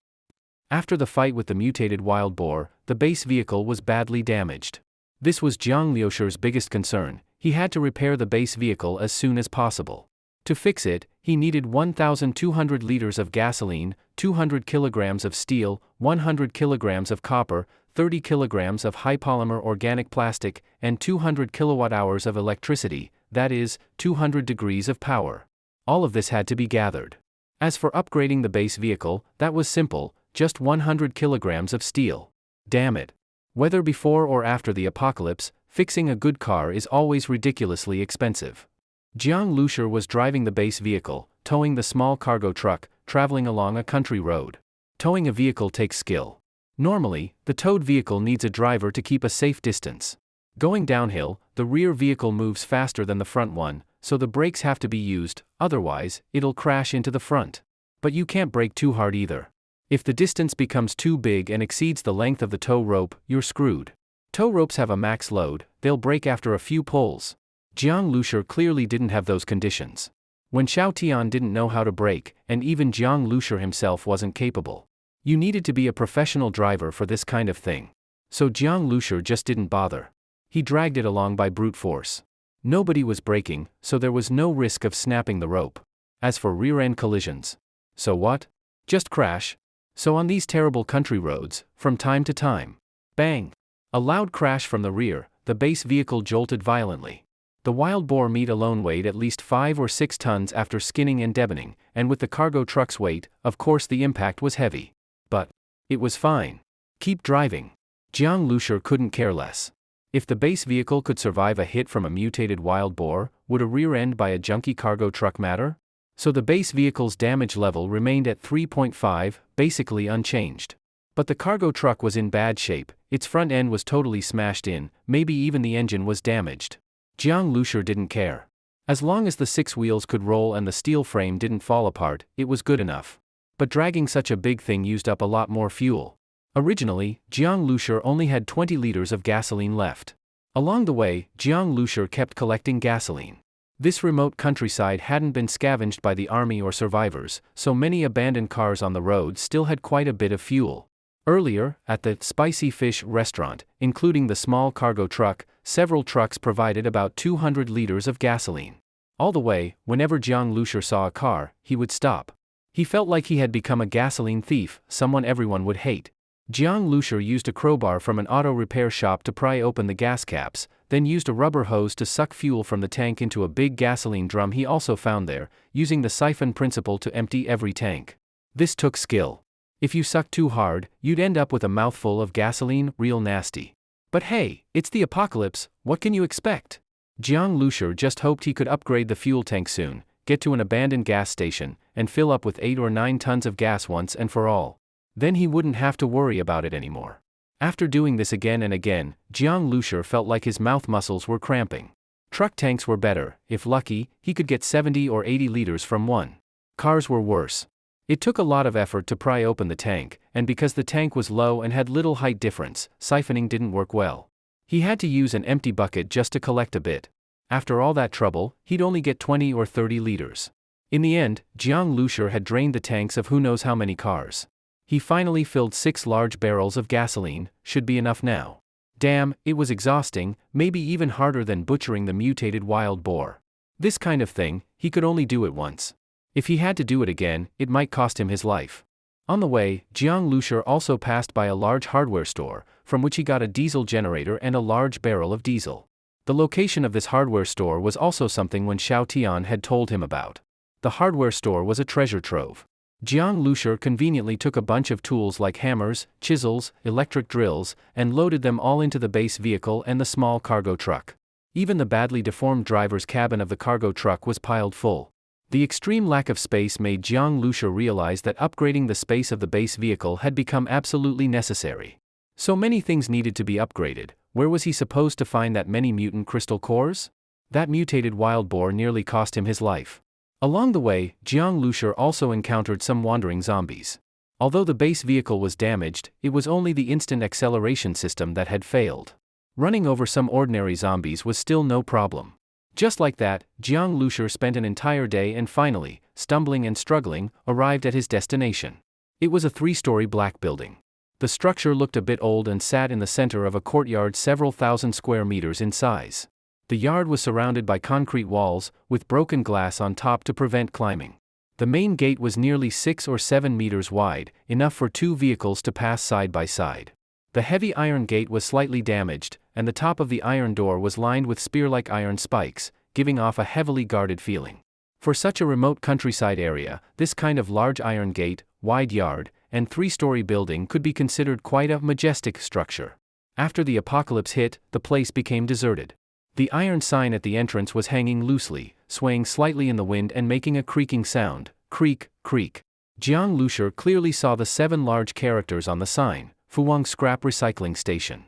After the fight with the mutated wild boar, the base vehicle was badly damaged. This was Jiang Lushur's biggest concern. He had to repair the base vehicle as soon as possible. To fix it, he needed 1,200 liters of gasoline, 200 kilograms of steel, 100 kilograms of copper, 30 kilograms of high-polymer organic plastic, and 200 kilowatt-hours of electricity, that is, 200 degrees of power. All of this had to be gathered. As for upgrading the base vehicle, that was simple, just 100 kilograms of steel. Damn it. Whether before or after the apocalypse, fixing a good car is always ridiculously expensive. Jiang Lushur was driving the base vehicle, towing the small cargo truck, traveling along a country road. Towing a vehicle takes skill. Normally, the towed vehicle needs a driver to keep a safe distance. Going downhill, the rear vehicle moves faster than the front one, so the brakes have to be used, otherwise, it'll crash into the front. But you can't brake too hard either. If the distance becomes too big and exceeds the length of the tow rope, you're screwed. Tow ropes have a max load, they'll break after a few pulls. Jiang Lushur clearly didn't have those conditions. Wen Xiaotian didn't know how to brake, and even Jiang Lushur himself wasn't capable. You needed to be a professional driver for this kind of thing. So Jiang Lushur just didn't bother. He dragged it along by brute force. Nobody was braking, so there was no risk of snapping the rope. As for rear-end collisions, so what? Just crash. So on these terrible country roads, from time to time, bang! A loud crash from the rear, the base vehicle jolted violently. The wild boar meat alone weighed at least 5 or 6 tons after skinning and deboning, and with the cargo truck's weight, of course the impact was heavy. But it was fine. Keep driving. Jiang Lushur couldn't care less. If the base vehicle could survive a hit from a mutated wild boar, would a rear end by a junky cargo truck matter? So the base vehicle's damage level remained at 3.5, basically unchanged. But the cargo truck was in bad shape, its front end was totally smashed in, maybe even the engine was damaged. Jiang Lushur didn't care. As long as the 6 wheels could roll and the steel frame didn't fall apart, it was good enough. But dragging such a big thing used up a lot more fuel. Originally, Jiang Lushur only had 20 liters of gasoline left. Along the way, Jiang Lushur kept collecting gasoline. This remote countryside hadn't been scavenged by the army or survivors, so many abandoned cars on the road still had quite a bit of fuel. Earlier, at the Spicy Fish restaurant, including the small cargo truck, several trucks provided about 200 liters of gasoline. All the way, whenever Jiang Lushur saw a car, he would stop. He felt like he had become a gasoline thief, someone everyone would hate. Jiang Lushur used a crowbar from an auto repair shop to pry open the gas caps, then used a rubber hose to suck fuel from the tank into a big gasoline drum he also found there, using the siphon principle to empty every tank. This took skill. If you sucked too hard, you'd end up with a mouthful of gasoline, real nasty. But hey, it's the apocalypse, what can you expect? Jiang Lushur just hoped he could upgrade the fuel tank soon, get to an abandoned gas station, and fill up with 8 or 9 tons of gas once and for all. Then he wouldn't have to worry about it anymore. After doing this again and again, Jiang Lushur felt like his mouth muscles were cramping. Truck tanks were better, if lucky, he could get 70 or 80 liters from one. Cars were worse. It took a lot of effort to pry open the tank, and because the tank was low and had little height difference, siphoning didn't work well. He had to use an empty bucket just to collect a bit. After all that trouble, he'd only get 20 or 30 liters. In the end, Jiang Lushur had drained the tanks of who knows how many cars. He finally filled 6 large barrels of gasoline, should be enough now. Damn, it was exhausting, maybe even harder than butchering the mutated wild boar. This kind of thing, he could only do it once. If he had to do it again, it might cost him his life. On the way, Jiang Lushur also passed by a large hardware store, from which he got a diesel generator and a large barrel of diesel. The location of this hardware store was also something Wen Xiaotian had told him about. The hardware store was a treasure trove. Jiang Lushur conveniently took a bunch of tools like hammers, chisels, electric drills, and loaded them all into the base vehicle and the small cargo truck. Even the badly deformed driver's cabin of the cargo truck was piled full. The extreme lack of space made Jiang Lushur realize that upgrading the space of the base vehicle had become absolutely necessary. So many things needed to be upgraded. Where was he supposed to find that many mutant crystal cores? That mutated wild boar nearly cost him his life. Along the way, Jiang Lushur also encountered some wandering zombies. Although the base vehicle was damaged, it was only the instant acceleration system that had failed. Running over some ordinary zombies was still no problem. Just like that, Jiang Lushur spent an entire day and finally, stumbling and struggling, arrived at his destination. It was a 3-story black building. The structure looked a bit old and sat in the center of a courtyard several thousand square meters in size. The yard was surrounded by concrete walls, with broken glass on top to prevent climbing. The main gate was nearly 6 or 7 meters wide, enough for 2 vehicles to pass side by side. The heavy iron gate was slightly damaged, and the top of the iron door was lined with spear-like iron spikes, giving off a heavily guarded feeling. For such a remote countryside area, this kind of large iron gate, wide yard, and 3-story building could be considered quite a majestic structure. After the apocalypse hit, the place became deserted. The iron sign at the entrance was hanging loosely, swaying slightly in the wind and making a creaking sound, creak, creak. Jiang Lushur clearly saw the 7 large characters on the sign, Fuwang Scrap Recycling Station.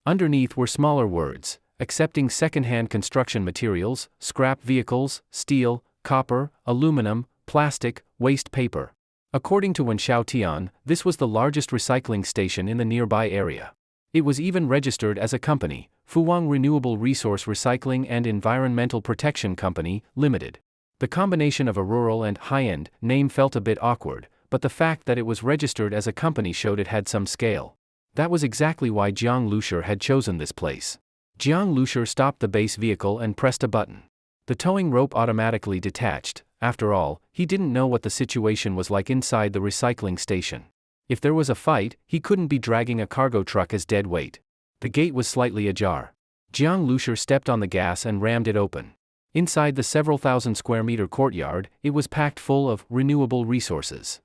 Underneath were smaller words, accepting second-hand construction materials, scrap vehicles, steel, copper, aluminum, plastic, waste paper. According to Wen Xiaotian, this was the largest recycling station in the nearby area. It was even registered as a company, Fuwang Renewable Resource Recycling and Environmental Protection Company, Limited. The combination of a rural and high-end name felt a bit awkward, but the fact that it was registered as a company showed it had some scale. That was exactly why Jiang Lushur had chosen this place. Jiang Lushur stopped the base vehicle and pressed a button. The towing rope automatically detached. After all, he didn't know what the situation was like inside the recycling station. If there was a fight, he couldn't be dragging a cargo truck as dead weight. The gate was slightly ajar. Jiang Lushur stepped on the gas and rammed it open. Inside the several thousand square meter courtyard, it was packed full of renewable resources.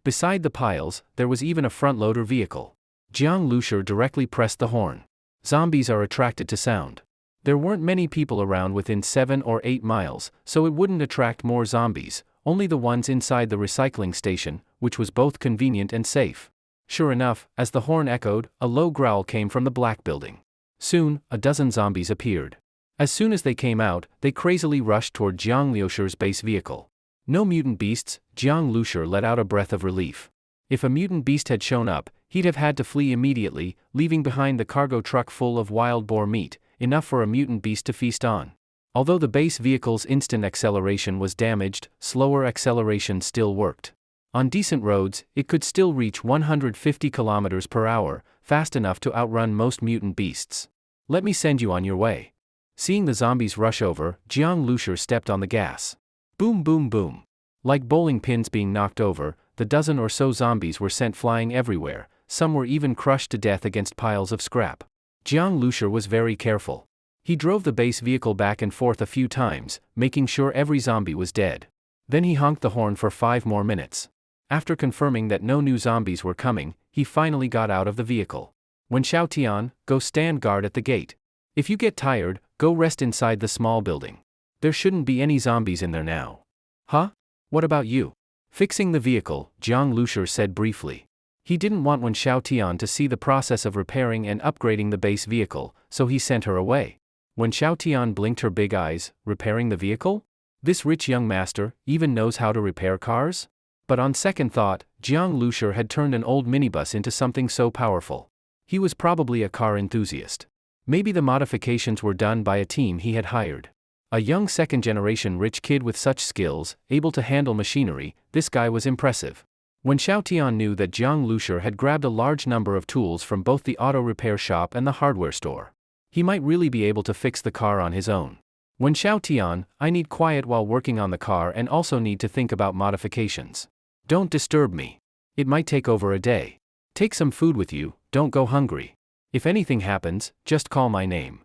Beside the piles, there was even a front-loader vehicle. Jiang Lushur directly pressed the horn. Zombies are attracted to sound. There weren't many people around within 7 or 8 miles, so it wouldn't attract more zombies, only the ones inside the recycling station, which was both convenient and safe. Sure enough, as the horn echoed, a low growl came from the black building. Soon, a dozen zombies appeared. As soon as they came out, they crazily rushed toward Jiang Liusher's base vehicle. No mutant beasts, Jiang Liusher let out a breath of relief. If a mutant beast had shown up, he'd have had to flee immediately, leaving behind the cargo truck full of wild boar meat, enough for a mutant beast to feast on. Although the base vehicle's instant acceleration was damaged, slower acceleration still worked. On decent roads, it could still reach 150 kilometers per hour, fast enough to outrun most mutant beasts. Let me send you on your way. Seeing the zombies rush over, Jiang Liusher stepped on the gas. Boom boom boom. Like bowling pins being knocked over, the dozen or so zombies were sent flying everywhere, some were even crushed to death against piles of scrap. Jiang Liusher was very careful. He drove the base vehicle back and forth a few times, making sure every zombie was dead. Then he honked the horn for 5 more minutes. After confirming that no new zombies were coming, he finally got out of the vehicle. When Xiaotian, go stand guard at the gate. If you get tired, go rest inside the small building. There shouldn't be any zombies in there now. Huh? What about you? Fixing the vehicle, Jiang Liusher said briefly. He didn't want Wen Xiaotian to see the process of repairing and upgrading the base vehicle, so he sent her away. When Xiaotian blinked her big eyes, repairing the vehicle? This rich young master even knows how to repair cars? But on second thought, Jiang Liusher had turned an old minibus into something so powerful. He was probably a car enthusiast. Maybe the modifications were done by a team he had hired. A young second-generation rich kid with such skills, able to handle machinery, this guy was impressive. When Xiaotian knew that Jiang Liusher had grabbed a large number of tools from both the auto repair shop and the hardware store, he might really be able to fix the car on his own. When Xiaotian, I need quiet while working on the car and also need to think about modifications. Don't disturb me. It might take over a day. Take some food with you, don't go hungry. If anything happens, just call my name.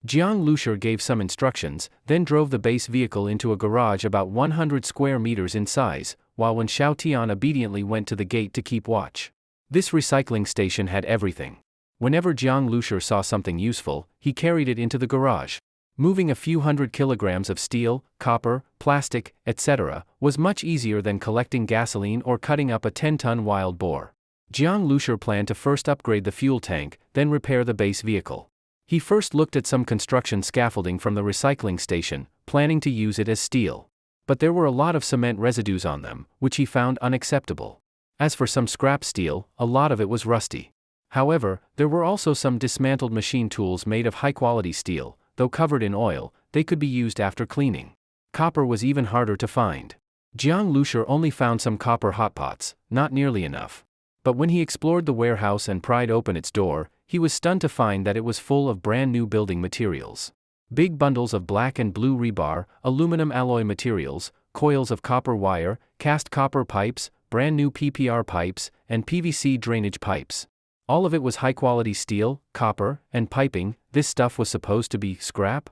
Jiang Liusher gave some instructions, then drove the base vehicle into a garage about 100 square meters in size, while Wen Xiaotian obediently went to the gate to keep watch. This recycling station had everything. Whenever Jiang Liusher saw something useful, he carried it into the garage. Moving a few hundred kilograms of steel, copper, plastic, etc., was much easier than collecting gasoline or cutting up a 10-ton wild boar. Jiang Liusher planned to first upgrade the fuel tank, then repair the base vehicle. He first looked at some construction scaffolding from the recycling station, planning to use it as steel. But there were a lot of cement residues on them, which he found unacceptable. As for some scrap steel, a lot of it was rusty. However, there were also some dismantled machine tools made of high-quality steel. Though covered in oil, they could be used after cleaning. Copper was even harder to find. Jiang Liusher only found some copper hotpots, not nearly enough. But when he explored the warehouse and pried open its door, he was stunned to find that it was full of brand new building materials. Big bundles of black and blue rebar, aluminum alloy materials, coils of copper wire, cast copper pipes, brand new PPR pipes, and PVC drainage pipes. All of it was high-quality steel, copper, and piping. This stuff was supposed to be scrap?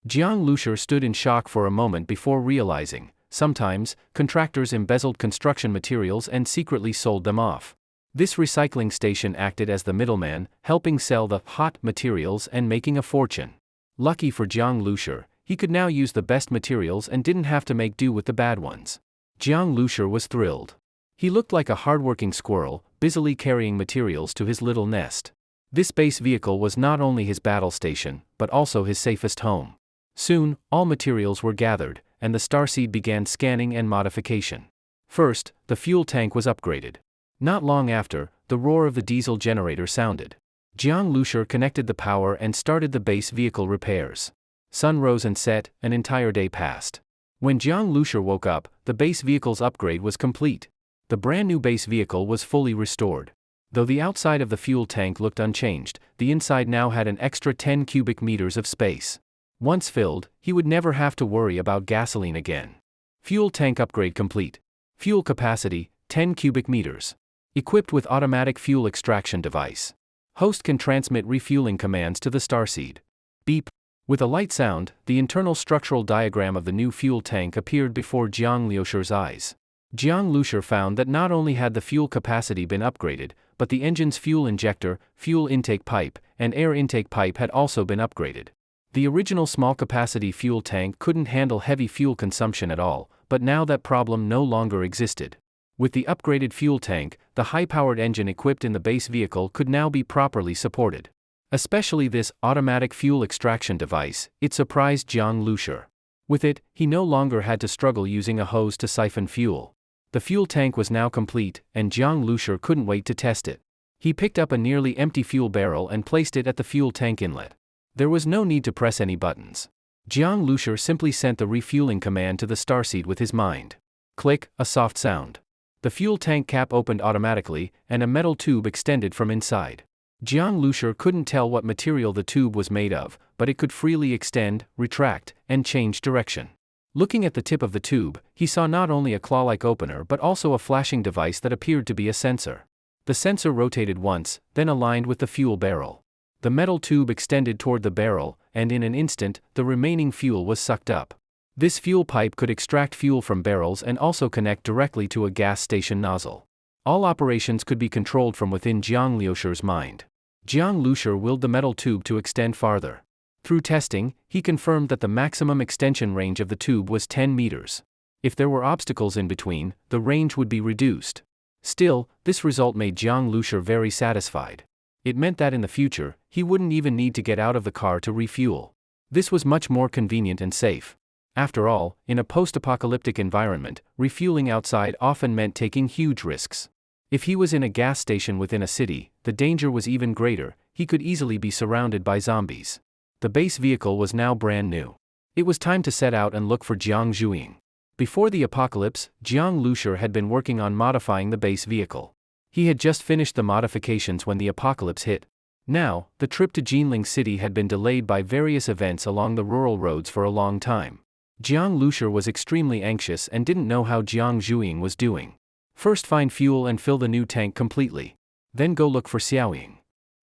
Jiang Liusher stood in shock for a moment before realizing, sometimes, contractors embezzled construction materials and secretly sold them off. This recycling station acted as the middleman, helping sell the hot materials and making a fortune. Lucky for Jiang Liusher, he could now use the best materials and didn't have to make do with the bad ones. Jiang Liusher was thrilled. He looked like a hardworking squirrel, busily carrying materials to his little nest. This base vehicle was not only his battle station, but also his safest home. Soon, all materials were gathered, and the starseed began scanning and modification. First, the fuel tank was upgraded. Not long after, the roar of the diesel generator sounded. Jiang Liusher connected the power and started the base vehicle repairs. Sun rose and set, an entire day passed. When Jiang Liusher woke up, the base vehicle's upgrade was complete. The brand new base vehicle was fully restored. Though the outside of the fuel tank looked unchanged, the inside now had an extra 10 cubic meters of space. Once filled, he would never have to worry about gasoline again. Fuel tank upgrade complete. Fuel capacity, 10 cubic meters. Equipped with automatic fuel extraction device. Host can transmit refueling commands to the starseed. Beep. With a light sound, the internal structural diagram of the new fuel tank appeared before Jiang Liusher's eyes. Jiang Lushur found that not only had the fuel capacity been upgraded, but the engine's fuel injector, fuel intake pipe, and air intake pipe had also been upgraded. The original small-capacity fuel tank couldn't handle heavy fuel consumption at all, but now that problem no longer existed. With the upgraded fuel tank, the high-powered engine equipped in the base vehicle could now be properly supported. Especially this automatic fuel extraction device, it surprised Jiang Lushur. With it, he no longer had to struggle using a hose to siphon fuel. The fuel tank was now complete, and Jiang Lushur couldn't wait to test it. He picked up a nearly empty fuel barrel and placed it at the fuel tank inlet. There was no need to press any buttons. Jiang Lushur simply sent the refueling command to the starseed with his mind. Click, a soft sound. The fuel tank cap opened automatically, and a metal tube extended from inside. Jiang Lushur couldn't tell what material the tube was made of, but it could freely extend, retract, and change direction. Looking at the tip of the tube, he saw not only a claw-like opener but also a flashing device that appeared to be a sensor. The sensor rotated once, then aligned with the fuel barrel. The metal tube extended toward the barrel, and in an instant, the remaining fuel was sucked up. This fuel pipe could extract fuel from barrels and also connect directly to a gas station nozzle. All operations could be controlled from within Jiang Lushur's mind. Jiang Lushur willed the metal tube to extend farther. Through testing, he confirmed that the maximum extension range of the tube was 10 meters. If there were obstacles in between, the range would be reduced. Still, this result made Jiang Lushur very satisfied. It meant that in the future, he wouldn't even need to get out of the car to refuel. This was much more convenient and safe. After all, in a post-apocalyptic environment, refueling outside often meant taking huge risks. If he was in a gas station within a city, the danger was even greater. He could easily be surrounded by zombies. The base vehicle was now brand new. It was time to set out and look for Jiang Zhuing. Before the apocalypse, Jiang Lushur had been working on modifying the base vehicle. He had just finished the modifications when the apocalypse hit. Now, the trip to Jinling City had been delayed by various events along the rural roads for a long time. Jiang Lushur was extremely anxious and didn't know how Jiang Zhuing was doing. First find fuel and fill the new tank completely. Then go look for Xiaoying.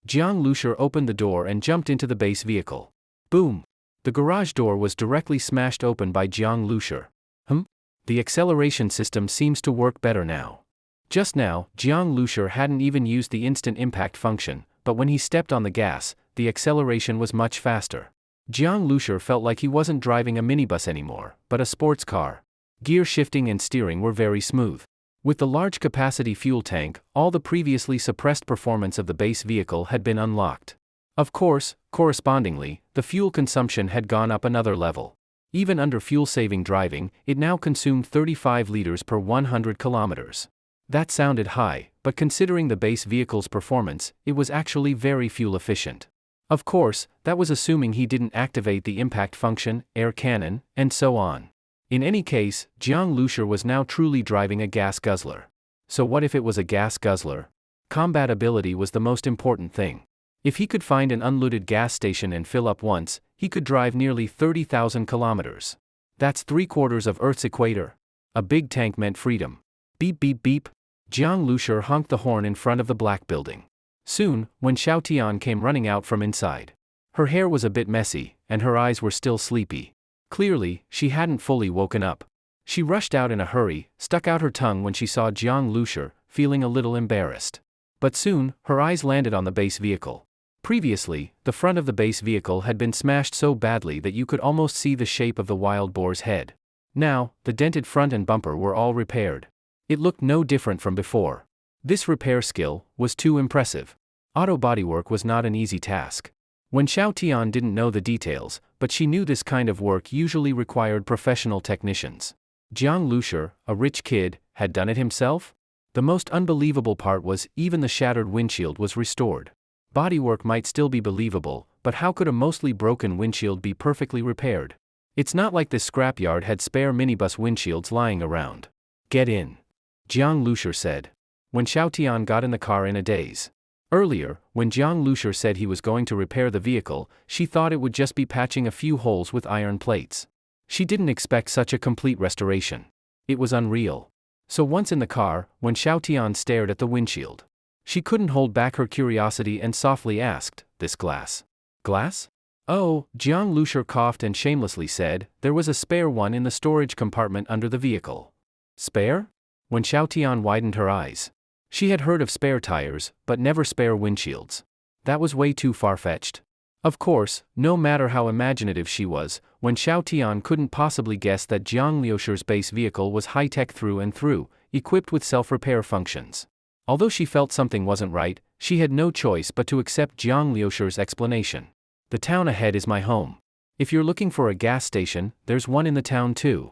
Jiang Lushur opened the door and jumped into the base vehicle. Boom! The garage door was directly smashed open by Jiang Lushur. The acceleration system seems to work better now. Just now, Jiang Lushur hadn't even used the instant impact function, but when he stepped on the gas, the acceleration was much faster. Jiang Lushur felt like he wasn't driving a minibus anymore, but a sports car. Gear shifting and steering were very smooth. With the large capacity fuel tank, all the previously suppressed performance of the base vehicle had been unlocked. Of course, correspondingly, the fuel consumption had gone up another level. Even under fuel-saving driving, it now consumed 35 liters per 100 kilometers. That sounded high, but considering the base vehicle's performance, it was actually very fuel efficient. Of course, that was assuming he didn't activate the impact function, air cannon, and so on. In any case, Jiang Lushur was now truly driving a gas guzzler. So what if it was a gas guzzler? Compatibility was the most important thing. If he could find an unlooted gas station and fill up once, he could drive nearly 30,000 kilometers. That's 3/4 of Earth's equator. A big tank meant freedom. Beep beep beep. Jiang Lushur honked the horn in front of the black building. Soon, when Xiao Tian came running out from inside. Her hair was a bit messy, and her eyes were still sleepy. Clearly, she hadn't fully woken up. She rushed out in a hurry, stuck out her tongue when she saw Jiang Lushur, feeling a little embarrassed. But soon, her eyes landed on the base vehicle. Previously, the front of the base vehicle had been smashed so badly that you could almost see the shape of the wild boar's head. Now, the dented front and bumper were all repaired. It looked no different from before. This repair skill was too impressive. Auto bodywork was not an easy task. When Xiao Tian didn't know the details, but she knew this kind of work usually required professional technicians. Jiang Lushur, a rich kid, had done it himself? The most unbelievable part was even the shattered windshield was restored. Bodywork might still be believable, but how could a mostly broken windshield be perfectly repaired? It's not like this scrapyard had spare minibus windshields lying around. Get in, Jiang Lushur said. When Xiao Tian got in the car in a daze. Earlier, when Jiang Lushur said he was going to repair the vehicle, she thought it would just be patching a few holes with iron plates. She didn't expect such a complete restoration. It was unreal. So once in the car, when Xiao Tian stared at the windshield, she couldn't hold back her curiosity and softly asked, "This glass? Glass?" "Oh," Jiang Lushur coughed and shamelessly said, "there was a spare one in the storage compartment under the vehicle." "Spare? When Xiaotian widened her eyes. She had heard of spare tires, but never spare windshields. That was way too far-fetched. Of course, no matter how imaginative she was, when Xiaotian couldn't possibly guess that Jiang Liusher's base vehicle was high-tech through and through, equipped with self-repair functions. Although she felt something wasn't right, she had no choice but to accept Jiang Liusher's explanation. The town ahead is my home. If you're looking for a gas station, there's one in the town too.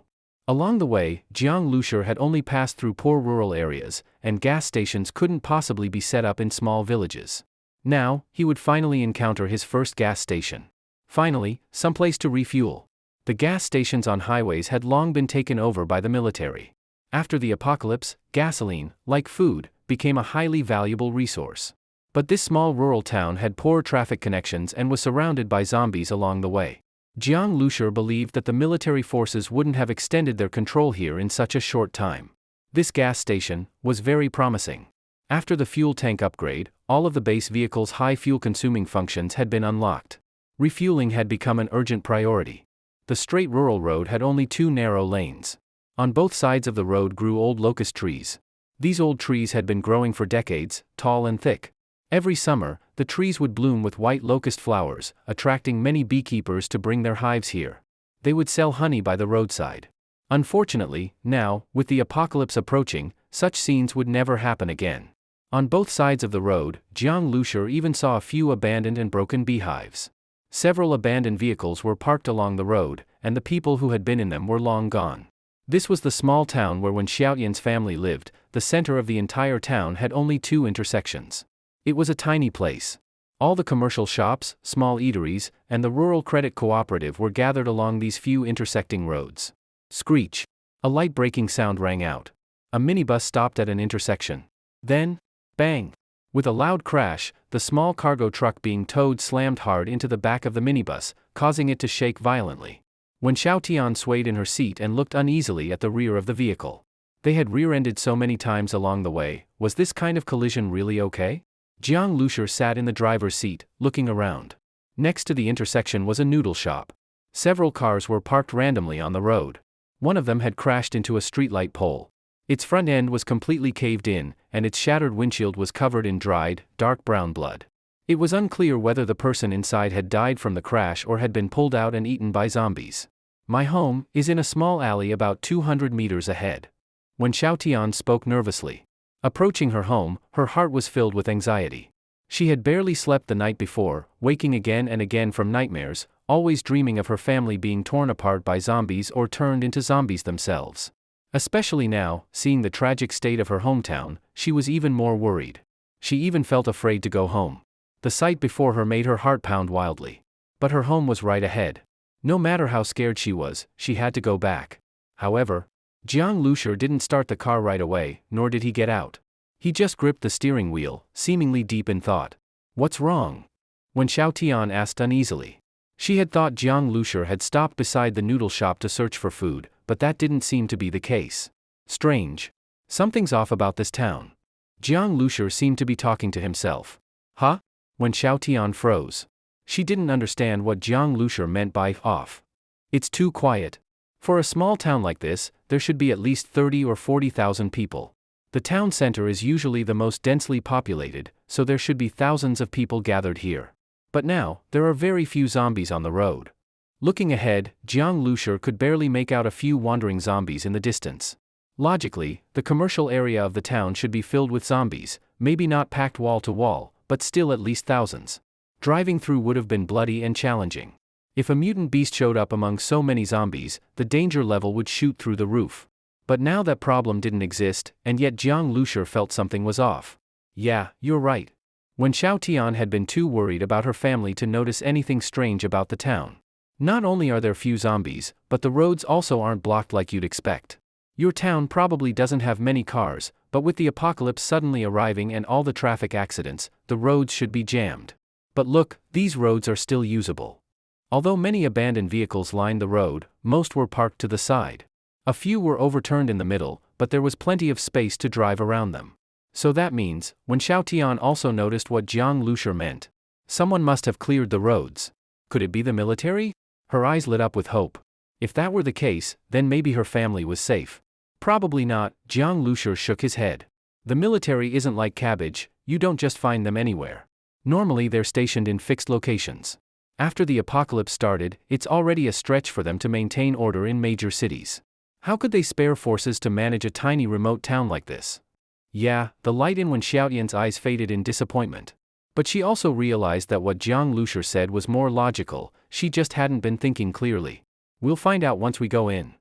Along the way, Jiang Liusher had only passed through poor rural areas, and gas stations couldn't possibly be set up in small villages. Now, he would finally encounter his first gas station. Finally, someplace to refuel. The gas stations on highways had long been taken over by the military. After the apocalypse, gasoline, like food, became a highly valuable resource. But this small rural town had poor traffic connections and was surrounded by zombies along the way. Jiang Liusher believed that the military forces wouldn't have extended their control here in such a short time. This gas station was very promising. After the fuel tank upgrade, all of the base vehicle's high fuel-consuming functions had been unlocked. Refueling had become an urgent priority. The straight rural road had only 2 narrow lanes. On both sides of the road grew old locust trees. These old trees had been growing for decades, tall and thick. Every summer, the trees would bloom with white locust flowers, attracting many beekeepers to bring their hives here. They would sell honey by the roadside. Unfortunately, now, with the apocalypse approaching, such scenes would never happen again. On both sides of the road, Jiang Liusher even saw a few abandoned and broken beehives. Several abandoned vehicles were parked along the road, and the people who had been in them were long gone. This was the small town where when Xiaotian's family lived, the center of the entire town had only 2 intersections. It was a tiny place. All the commercial shops, small eateries, and the rural credit cooperative were gathered along these few intersecting roads. Screech. A light braking sound rang out. A minibus stopped at an intersection. Then, bang! With a loud crash, the small cargo truck being towed slammed hard into the back of the minibus, causing it to shake violently. When Xiaotian swayed in her seat and looked uneasily at the rear of the vehicle. They had rear-ended so many times along the way, was this kind of collision really okay? Jiang Liusher sat in the driver's seat, looking around. Next to the intersection was a noodle shop. Several cars were parked randomly on the road. One of them had crashed into a streetlight pole. Its front end was completely caved in, and its shattered windshield was covered in dried, dark brown blood. It was unclear whether the person inside had died from the crash or had been pulled out and eaten by zombies. My home is in a small alley about 200 meters ahead. When Xiaotian spoke nervously. Approaching her home, her heart was filled with anxiety. She had barely slept the night before, waking again and again from nightmares, always dreaming of her family being torn apart by zombies or turned into zombies themselves. Especially now, seeing the tragic state of her hometown, she was even more worried. She even felt afraid to go home. The sight before her made her heart pound wildly. But her home was right ahead. No matter how scared she was, she had to go back. However, Jiang Liusher didn't start the car right away, nor did he get out. He just gripped the steering wheel, seemingly deep in thought. What's wrong? When Xiaotian asked uneasily. She had thought Jiang Liusher had stopped beside the noodle shop to search for food, but that didn't seem to be the case. Strange. Something's off about this town. Jiang Liusher seemed to be talking to himself. Huh? When Xiaotian froze. She didn't understand what Jiang Liusher meant by off. It's too quiet. For a small town like this, there should be at least 30 or 40,000 people. The town center is usually the most densely populated, so there should be thousands of people gathered here. But now, there are very few zombies on the road. Looking ahead, Jiang Liusher could barely make out a few wandering zombies in the distance. Logically, the commercial area of the town should be filled with zombies, maybe not packed wall to wall, but still at least thousands. Driving through would have been bloody and challenging. If a mutant beast showed up among so many zombies, the danger level would shoot through the roof. But now that problem didn't exist, and yet Jiang Liusher felt something was off. Yeah, you're right. When Xiaotian had been too worried about her family to notice anything strange about the town. Not only are there few zombies, but the roads also aren't blocked like you'd expect. Your town probably doesn't have many cars, but with the apocalypse suddenly arriving and all the traffic accidents, the roads should be jammed. But look, these roads are still usable. Although many abandoned vehicles lined the road, most were parked to the side. A few were overturned in the middle, but there was plenty of space to drive around them. So that means, when Xiaotian also noticed what Jiang Liusher meant. Someone must have cleared the roads. Could it be the military? Her eyes lit up with hope. If that were the case, then maybe her family was safe. Probably not, Jiang Lushi shook his head. The military isn't like cabbage, you don't just find them anywhere. Normally they're stationed in fixed locations. After the apocalypse started, it's already a stretch for them to maintain order in major cities. How could they spare forces to manage a tiny remote town like this? Yeah, the light in Wen Xiaotian's eyes faded in disappointment. But she also realized that what Jiang Lushi said was more logical, she just hadn't been thinking clearly. We'll find out once we go in.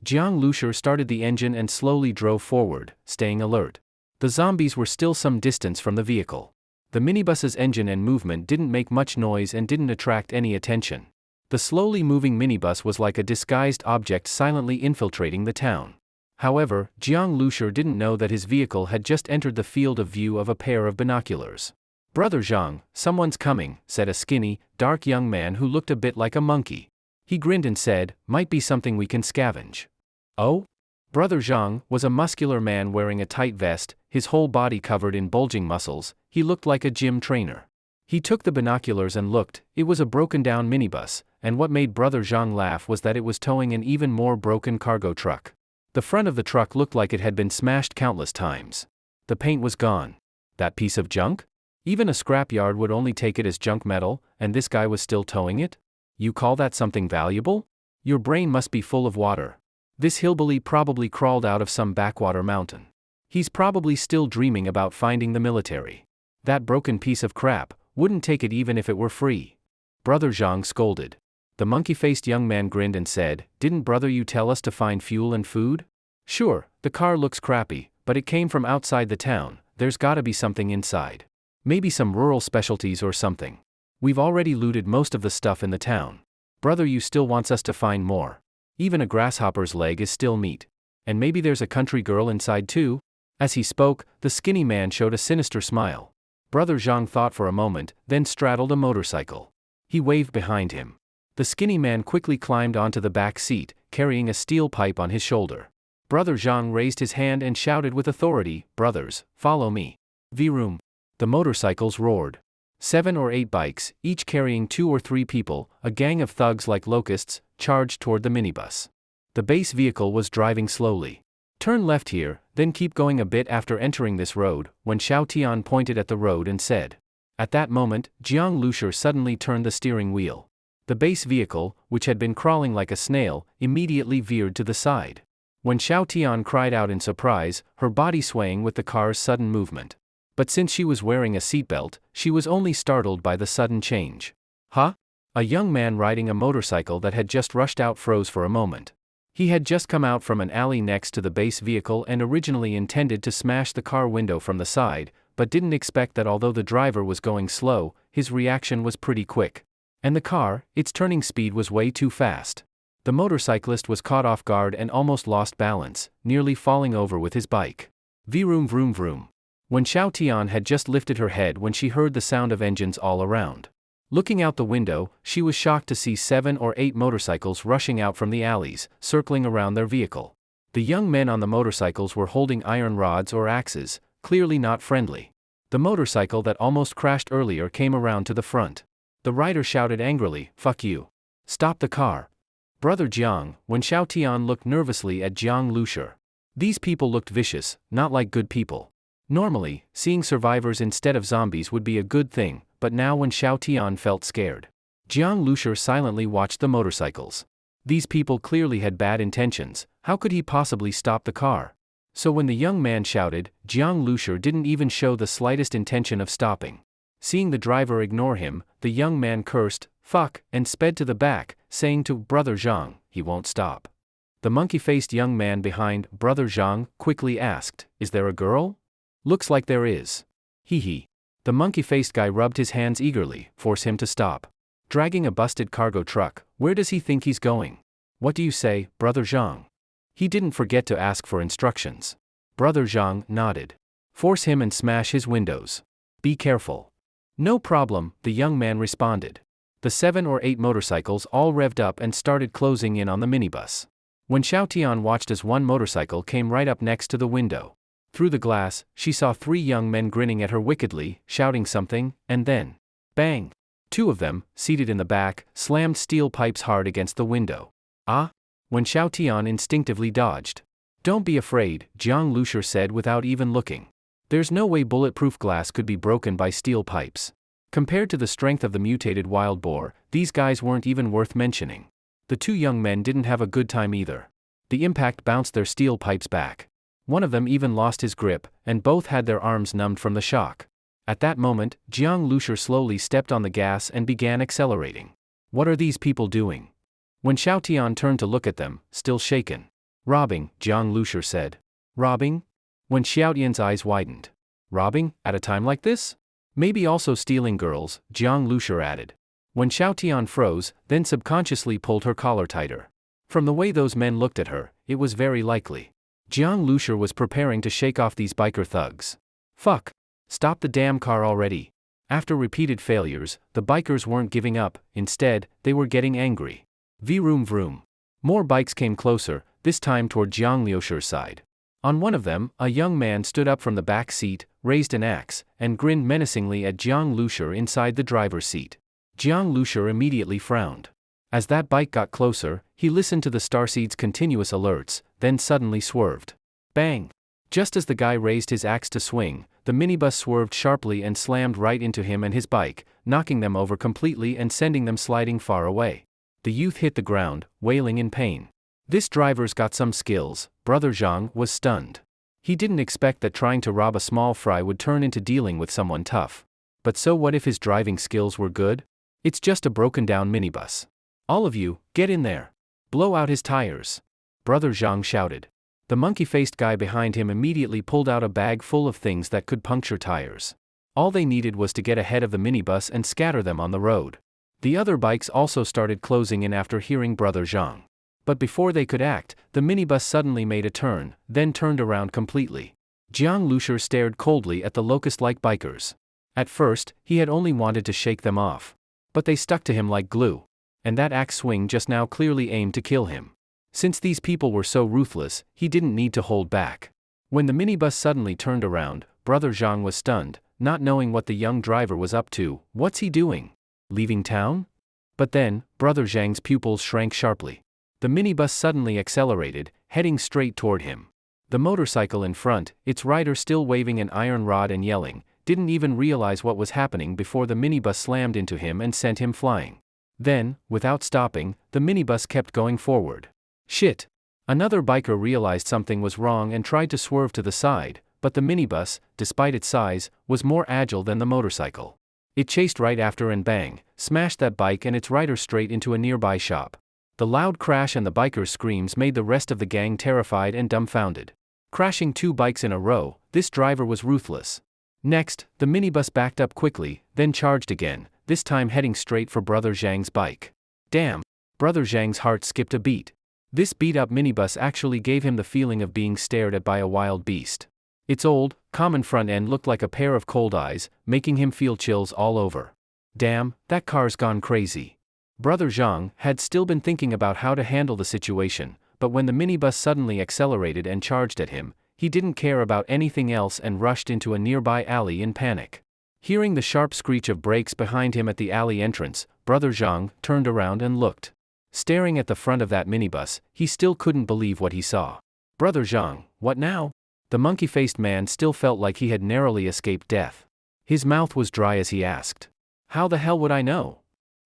Jiang Lushi started the engine and slowly drove forward, staying alert. The zombies were still some distance from the vehicle. The minibus's engine and movement didn't make much noise and didn't attract any attention. The slowly moving minibus was like a disguised object silently infiltrating the town. However, Jiang Lushi didn't know that his vehicle had just entered the field of view of a pair of binoculars. "Brother Zhang, someone's coming," said a skinny, dark young man who looked a bit like a monkey. He grinned and said, "Might be something we can scavenge." "Oh?" Brother Zhang was a muscular man wearing a tight vest, his whole body covered in bulging muscles. He looked like a gym trainer. He took the binoculars and looked. It was a broken-down minibus, and what made Brother Zhang laugh was that it was towing an even more broken cargo truck. The front of the truck looked like it had been smashed countless times. The paint was gone. That piece of junk? Even a scrapyard would only take it as junk metal, and this guy was still towing it? You call that something valuable? Your brain must be full of water. This hillbilly probably crawled out of some backwater mountain. He's probably still dreaming about finding the military. That broken piece of crap, wouldn't take it even if it were free. Brother Zhang scolded. The monkey-faced young man grinned and said, "Didn't brother you tell us to find fuel and food? Sure, the car looks crappy, but it came from outside the town, there's gotta be something inside. Maybe some rural specialties or something. We've already looted most of the stuff in the town. Brother you still wants us to find more. Even a grasshopper's leg is still meat. And maybe there's a country girl inside too?" As he spoke, the skinny man showed a sinister smile. Brother Zhang thought for a moment, then straddled a motorcycle. He waved behind him. The skinny man quickly climbed onto the back seat, carrying a steel pipe on his shoulder. Brother Zhang raised his hand and shouted with authority, "Brothers, follow me." Vroom. The motorcycles roared. 7 or 8 bikes, each carrying 2 or 3 people, a gang of thugs like locusts, charged toward the minibus. The base vehicle was driving slowly. "Turn left here, then keep going a bit after entering this road," when Xiao Tian pointed at the road and said. At that moment, Jiang Lushi suddenly turned the steering wheel. The base vehicle, which had been crawling like a snail, immediately veered to the side. When Xiao Tian cried out in surprise, her body swaying with the car's sudden movement. But since she was wearing a seatbelt, she was only startled by the sudden change. "Huh?" A young man riding a motorcycle that had just rushed out froze for a moment. He had just come out from an alley next to the base vehicle and originally intended to smash the car window from the side, but didn't expect that although the driver was going slow, his reaction was pretty quick. And the car, its turning speed was way too fast. The motorcyclist was caught off guard and almost lost balance, nearly falling over with his bike. Vroom vroom vroom. When Xiao Tian had just lifted her head when she heard the sound of engines all around. Looking out the window, she was shocked to see 7 or 8 motorcycles rushing out from the alleys, circling around their vehicle. The young men on the motorcycles were holding iron rods or axes, clearly not friendly. The motorcycle that almost crashed earlier came around to the front. The rider shouted angrily, "Fuck you. Stop the car." Brother Jiang, when Xiao Tian looked nervously at Jiang Lushi. These people looked vicious, not like good people. Normally, seeing survivors instead of zombies would be a good thing, but now when Xiao Tian felt scared. Jiang Lushi silently watched the motorcycles. These people clearly had bad intentions, how could he possibly stop the car? So when the young man shouted, Jiang Lushi didn't even show the slightest intention of stopping. Seeing the driver ignore him, the young man cursed, "Fuck," and sped to the back, saying to Brother Zhang, "He won't stop." The monkey-faced young man behind Brother Zhang quickly asked, "Is there a girl?" "Looks like there is." Hee hee. The monkey-faced guy rubbed his hands eagerly, force him to stop. Dragging a busted cargo truck, where does he think he's going? What do you say, Brother Zhang? He didn't forget to ask for instructions. Brother Zhang nodded. Force him and smash his windows. Be careful. No problem, the young man responded. The 7 or 8 motorcycles all revved up and started closing in on the minibus. When Xiao Tian watched as one motorcycle came right up next to the window. Through the glass, she saw 3 young men grinning at her wickedly, shouting something, and then, bang! 2 of them, seated in the back, slammed steel pipes hard against the window. Ah! When Xiao Tian instinctively dodged. Don't be afraid, Jiang Lushur said without even looking. There's no way bulletproof glass could be broken by steel pipes. Compared to the strength of the mutated wild boar, these guys weren't even worth mentioning. The two young men didn't have a good time either. The impact bounced their steel pipes back. One of them even lost his grip, and both had their arms numbed from the shock. At that moment, Jiang Lushur slowly stepped on the gas and began accelerating. What are these people doing? When Xiao Tian turned to look at them, still shaken. Robbing, Jiang Lushur said. Robbing? When Xiao Tian's eyes widened. Robbing, at a time like this? Maybe also stealing girls, Jiang Lushur added. When Xiao Tian froze, then subconsciously pulled her collar tighter. From the way those men looked at her, it was very likely. Jiang Lushur was preparing to shake off these biker thugs. Fuck. Stop the damn car already. After repeated failures, the bikers weren't giving up, instead, they were getting angry. Vroom vroom. More bikes came closer, this time toward Jiang Lushur's side. On one of them, a young man stood up from the back seat, raised an axe, and grinned menacingly at Jiang Lushur inside the driver's seat. Jiang Lushur immediately frowned. As that bike got closer, he listened to the starseed's continuous alerts, then suddenly swerved. Bang! Just as the guy raised his axe to swing, the minibus swerved sharply and slammed right into him and his bike, knocking them over completely and sending them sliding far away. The youth hit the ground, wailing in pain. This driver's got some skills, Brother Zhang was stunned. He didn't expect that trying to rob a small fry would turn into dealing with someone tough. But so what if his driving skills were good? It's just a broken down minibus. All of you, get in there. Blow out his tires. Brother Zhang shouted. The monkey-faced guy behind him immediately pulled out a bag full of things that could puncture tires. All they needed was to get ahead of the minibus and scatter them on the road. The other bikes also started closing in after hearing Brother Zhang. But before they could act, the minibus suddenly made a turn, then turned around completely. Jiang Lushur stared coldly at the locust-like bikers. At first, he had only wanted to shake them off. But they stuck to him like glue. And that axe swing just now clearly aimed to kill him. Since these people were so ruthless, he didn't need to hold back. When the minibus suddenly turned around, Brother Zhang was stunned, not knowing what the young driver was up to. What's he doing? Leaving town? But then, Brother Zhang's pupils shrank sharply. The minibus suddenly accelerated, heading straight toward him. The motorcycle in front, its rider still waving an iron rod and yelling, didn't even realize what was happening before the minibus slammed into him and sent him flying. Then, without stopping, the minibus kept going forward. Shit! Another biker realized something was wrong and tried to swerve to the side, but the minibus, despite its size, was more agile than the motorcycle. It chased right after and bang, smashed that bike and its rider straight into a nearby shop. The loud crash and the biker's screams made the rest of the gang terrified and dumbfounded. Crashing two bikes in a row, this driver was ruthless. Next, the minibus backed up quickly, then charged again, this time heading straight for Brother Zhang's bike. Damn! Brother Zhang's heart skipped a beat. This beat-up minibus actually gave him the feeling of being stared at by a wild beast. Its old, common front end looked like a pair of cold eyes, making him feel chills all over. Damn, that car's gone crazy. Brother Zhang had still been thinking about how to handle the situation, but when the minibus suddenly accelerated and charged at him, he didn't care about anything else and rushed into a nearby alley in panic. Hearing the sharp screech of brakes behind him at the alley entrance, Brother Zhang turned around and looked. Staring at the front of that minibus, he still couldn't believe what he saw. Brother Zhang, what now? The monkey-faced man still felt like he had narrowly escaped death. His mouth was dry as he asked. How the hell would I know?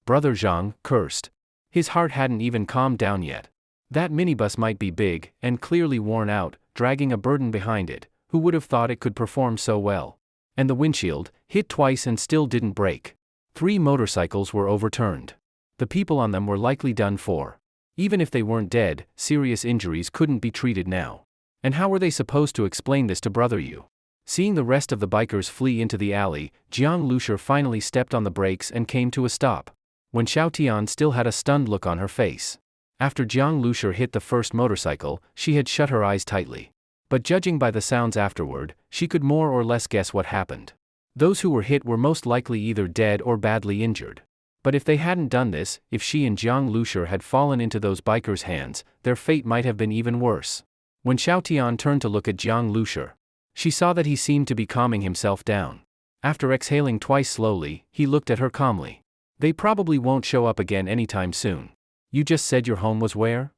Brother Zhang cursed. His heart hadn't even calmed down yet. That minibus might be big, and clearly worn out, dragging a burden behind it. Who would have thought it could perform so well? And the windshield, hit twice and still didn't break. 3 motorcycles were overturned. The people on them were likely done for. Even if they weren't dead, serious injuries couldn't be treated now. And how were they supposed to explain this to Brother Yu? Seeing the rest of the bikers flee into the alley, Jiang Lushur finally stepped on the brakes and came to a stop. When Xiao Tian still had a stunned look on her face. After Jiang Lushur hit the first motorcycle, she had shut her eyes tightly. But judging by the sounds afterward, she could more or less guess what happened. Those who were hit were most likely either dead or badly injured. But if they hadn't done this, if she and Jiang Lushur had fallen into those bikers' hands, their fate might have been even worse. When Xiao Tian turned to look at Jiang Lushur, she saw that he seemed to be calming himself down. After exhaling twice slowly, he looked at her calmly. They probably won't show up again anytime soon. You just said your home was where?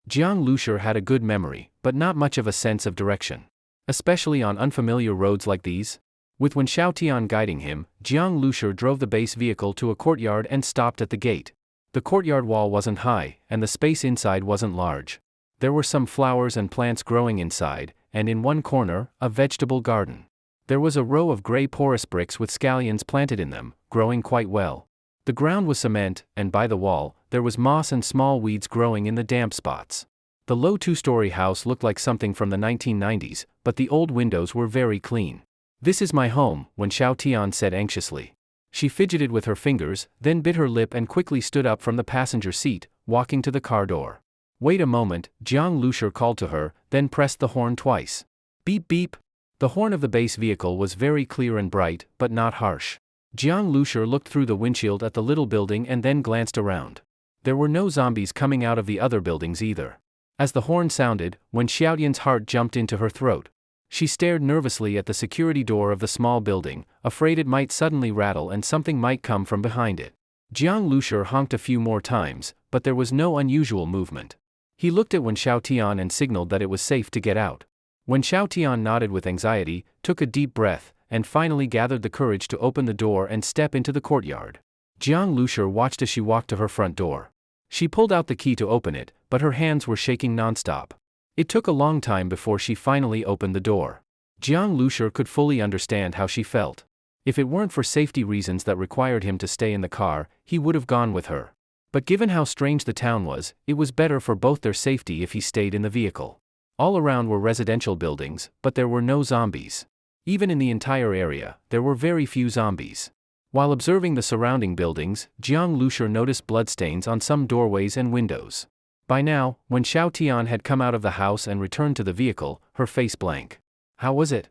Jiang Lushur had a good memory, but not much of a sense of direction. Especially on unfamiliar roads like these. With Wen Xiaotian guiding him, Jiang Lushur drove the base vehicle to a courtyard and stopped at the gate. The courtyard wall wasn't high, and the space inside wasn't large. There were some flowers and plants growing inside, and in one corner, a vegetable garden. There was a row of gray porous bricks with scallions planted in them, growing quite well. The ground was cement, and by the wall, there was moss and small weeds growing in the damp spots. The low two-story house looked like something from the 1990s, but the old windows were very clean. "This is my home," Wen Xiaotian said anxiously. She fidgeted with her fingers, then bit her lip and quickly stood up from the passenger seat, walking to the car door. "Wait a moment," Jiang Lushur called to her, then pressed the horn twice. Beep beep. The horn of the base vehicle was very clear and bright, but not harsh. Jiang Lushur looked through the windshield at the little building and then glanced around. There were no zombies coming out of the other buildings either. As the horn sounded, Wen Xiaotian's heart jumped into her throat. She stared nervously at the security door of the small building, afraid it might suddenly rattle and something might come from behind it. Jiang Lushur honked a few more times, but there was no unusual movement. He looked at Wen Xiaotian and signaled that it was safe to get out. Wen Xiaotian nodded with anxiety, took a deep breath, and finally gathered the courage to open the door and step into the courtyard. Jiang Lushur watched as she walked to her front door. She pulled out the key to open it, but her hands were shaking nonstop. It took a long time before she finally opened the door. Jiang Lushur could fully understand how she felt. If it weren't for safety reasons that required him to stay in the car, he would have gone with her. But given how strange the town was, it was better for both their safety if he stayed in the vehicle. All around were residential buildings, but there were no zombies. Even in the entire area, there were very few zombies. While observing the surrounding buildings, Jiang Lushur noticed bloodstains on some doorways and windows. By now, when Xiaotian had come out of the house and returned to the vehicle, her face blank. "How was it?"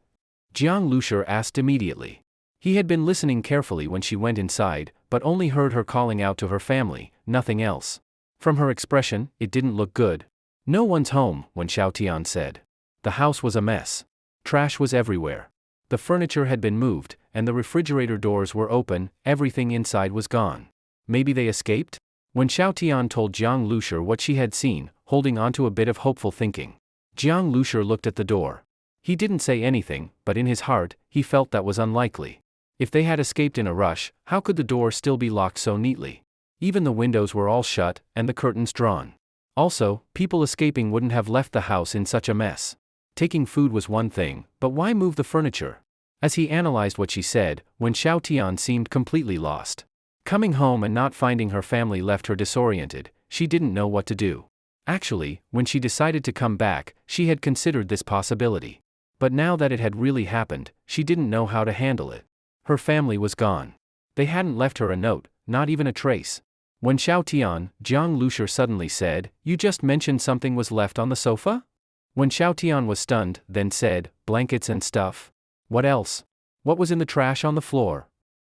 Jiang Lushur asked immediately. He had been listening carefully when she went inside, but only heard her calling out to her family, nothing else. From her expression, it didn't look good. "No one's home," Wen Xiaotian said. The house was a mess. Trash was everywhere. The furniture had been moved, and the refrigerator doors were open, everything inside was gone. Maybe they escaped? When Xiaotian told Jiang Lushur what she had seen, holding on to a bit of hopeful thinking. Jiang Lushur looked at the door. He didn't say anything, but in his heart, he felt that was unlikely. If they had escaped in a rush, how could the door still be locked so neatly? Even the windows were all shut, and the curtains drawn. Also, people escaping wouldn't have left the house in such a mess. Taking food was one thing, but why move the furniture? As he analyzed what she said, Wen Xiaotian seemed completely lost. Coming home and not finding her family left her disoriented, she didn't know what to do. Actually, when she decided to come back, she had considered this possibility. But now that it had really happened, she didn't know how to handle it. Her family was gone. They hadn't left her a note, not even a trace. When Xiaotian, Jiang Lushur suddenly said, "You just mentioned something was left on the sofa?" When Xiaotian was stunned, then said, "Blankets and stuff. What else? What was in the trash on the floor?"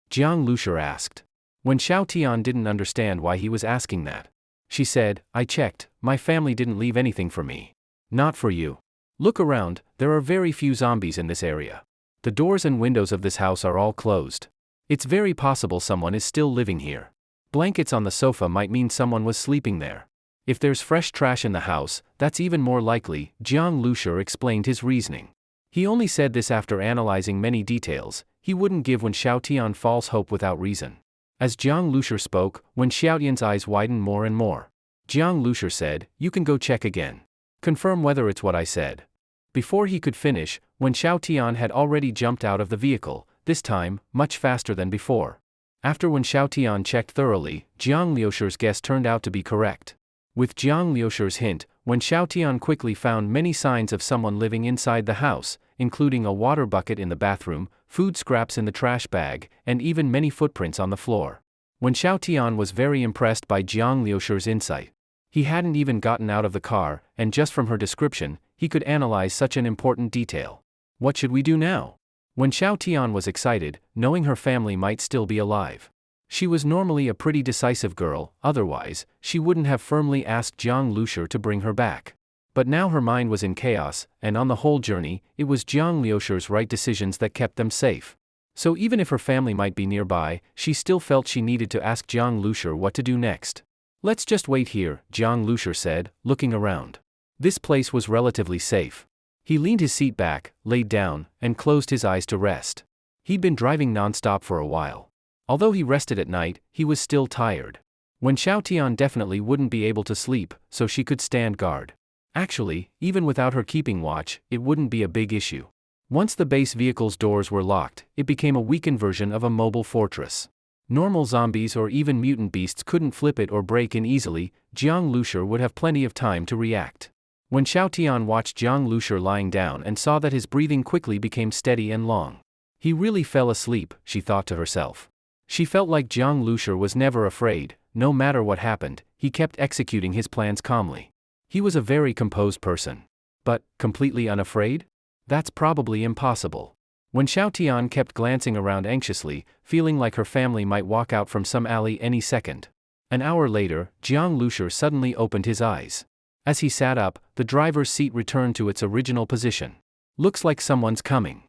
Jiang Lushur asked. When Xiaotian didn't understand why he was asking that. She said, "I checked, my family didn't leave anything for me. Not for you. Look around, there are very few zombies in this area. The doors and windows of this house are all closed. It's very possible someone is still living here. Blankets on the sofa might mean someone was sleeping there. If there's fresh trash in the house, that's even more likely," Jiang Lushur explained his reasoning. He only said this after analyzing many details. He wouldn't give Wen Xiaotian false hope without reason. As Jiang Lushur spoke, Wen Xiaotian's eyes widened more and more. Jiang Lushur said, "You can go check again. Confirm whether it's what I said." Before he could finish, Wen Xiaotian had already jumped out of the vehicle, this time, much faster than before. After Wen Xiaotian checked thoroughly, Jiang Lushur's guess turned out to be correct. With Jiang Lushur's hint, Wen Xiaotian quickly found many signs of someone living inside the house, including a water bucket in the bathroom, food scraps in the trash bag, and even many footprints on the floor. Wen Xiaotian was very impressed by Jiang Lushur's insight. He hadn't even gotten out of the car, and just from her description, he could analyze such an important detail. "What should we do now?" Wen Xiaotian was excited, knowing her family might still be alive. She was normally a pretty decisive girl, otherwise, she wouldn't have firmly asked Jiang Lushur to bring her back. But now her mind was in chaos, and on the whole journey, it was Jiang Lushur's right decisions that kept them safe. So even if her family might be nearby, she still felt she needed to ask Jiang Lushur what to do next. Let's just wait here, Jiang Lushur said, looking around. This place was relatively safe. He leaned his seat back, laid down, and closed his eyes to rest. He'd been driving nonstop for a while. Although he rested at night, he was still tired. Wen Xiaotian definitely wouldn't be able to sleep, so she could stand guard. Actually, even without her keeping watch, it wouldn't be a big issue. Once the base vehicle's doors were locked, it became a weakened version of a mobile fortress. Normal zombies or even mutant beasts couldn't flip it or break in easily. Jiang Lushur would have plenty of time to react. When Xiaotian watched Jiang Lushur lying down and saw that his breathing quickly became steady and long. He really fell asleep, she thought to herself. She felt like Jiang Lushur was never afraid. No matter what happened, he kept executing his plans calmly. He was a very composed person. But, completely unafraid? That's probably impossible. When Xiaotian kept glancing around anxiously, feeling like her family might walk out from some alley any second. An hour later, Jiang Lushur suddenly opened his eyes. As he sat up, the driver's seat returned to its original position. Looks like someone's coming.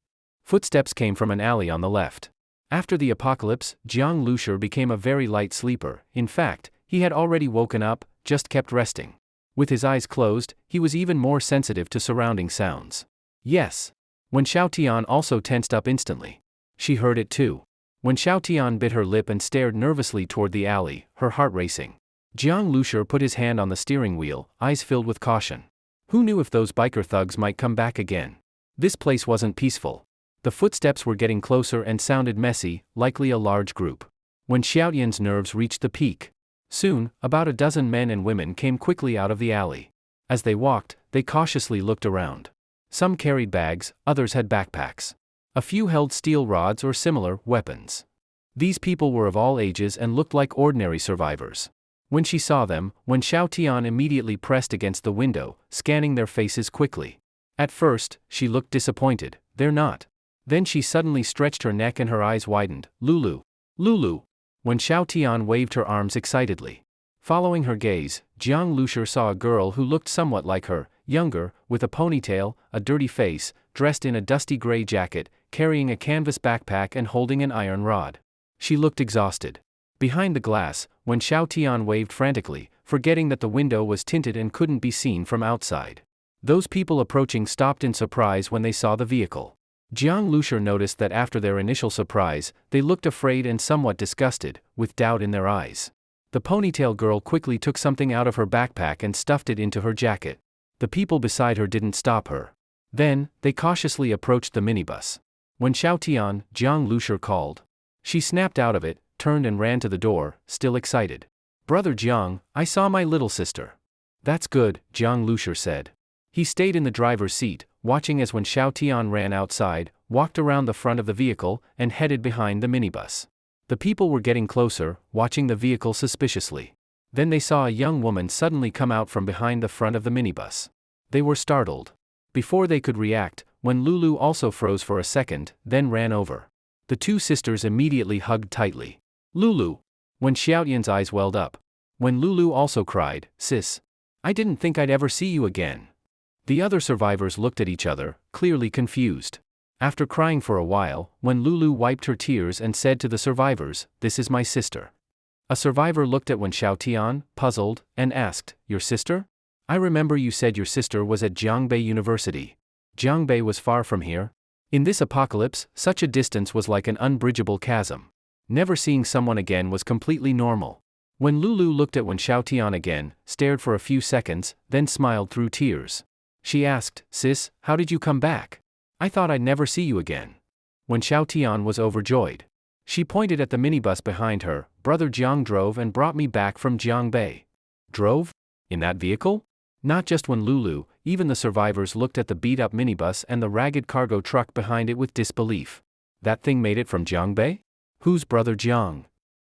Footsteps came from an alley on the left. After the apocalypse, Jiang Lushur became a very light sleeper. In fact, he had already woken up, just kept resting. With his eyes closed, he was even more sensitive to surrounding sounds. Yes. When Xiaotian also tensed up instantly. She heard it too. When Xiaotian bit her lip and stared nervously toward the alley, her heart racing. Jiang Lushur put his hand on the steering wheel, eyes filled with caution. Who knew if those biker thugs might come back again? This place wasn't peaceful. The footsteps were getting closer and sounded messy, likely a large group. When Xiaotian's nerves reached the peak. Soon, about a dozen men and women came quickly out of the alley. As they walked, they cautiously looked around. Some carried bags, others had backpacks. A few held steel rods or similar weapons. These people were of all ages and looked like ordinary survivors. When she saw them, Wen Xiaotian immediately pressed against the window, scanning their faces quickly. At first, she looked disappointed. They're not. Then she suddenly stretched her neck and her eyes widened. Lulu. Lulu. When Xiaotian waved her arms excitedly. Following her gaze, Jiang Lushur saw a girl who looked somewhat like her, younger, with a ponytail, a dirty face, dressed in a dusty gray jacket, carrying a canvas backpack and holding an iron rod. She looked exhausted. Behind the glass, when Xiaotian waved frantically, forgetting that the window was tinted and couldn't be seen from outside. Those people approaching stopped in surprise when they saw the vehicle. Jiang Lushur noticed that after their initial surprise, they looked afraid and somewhat disgusted, with doubt in their eyes. The ponytail girl quickly took something out of her backpack and stuffed it into her jacket. The people beside her didn't stop her. Then, they cautiously approached the minibus. When Xiaotian, Jiang Lushur called. She snapped out of it, turned and ran to the door, still excited. Brother Jiang, I saw my little sister. That's good, Jiang Lushur said. He stayed in the driver's seat, watching as when Xiaotian ran outside, walked around the front of the vehicle, and headed behind the minibus. The people were getting closer, watching the vehicle suspiciously. Then they saw a young woman suddenly come out from behind the front of the minibus. They were startled. Before they could react, when Lulu also froze for a second, then ran over. The two sisters immediately hugged tightly. Lulu. When Xiaotian's eyes welled up. When Lulu also cried, Sis. I didn't think I'd ever see you again. The other survivors looked at each other, clearly confused. After crying for a while, when Lulu wiped her tears and said to the survivors, This is my sister. A survivor looked at Wen Xiaotian, puzzled, and asked, Your sister? I remember you said your sister was at Jiangbei University. Jiangbei was far from here. In this apocalypse, such a distance was like an unbridgeable chasm. Never seeing someone again was completely normal. When Lulu looked at Wen Xiaotian again, stared for a few seconds, then smiled through tears. She asked, Sis, how did you come back? I thought I'd never see you again. When Xiaotian was overjoyed. She pointed at the minibus behind her. Brother Jiang drove and brought me back from Jiangbei. Drove? In that vehicle? Not just when Lulu, even the survivors looked at the beat-up minibus and the ragged cargo truck behind it with disbelief. That thing made it from Jiangbei? Who's Brother Jiang?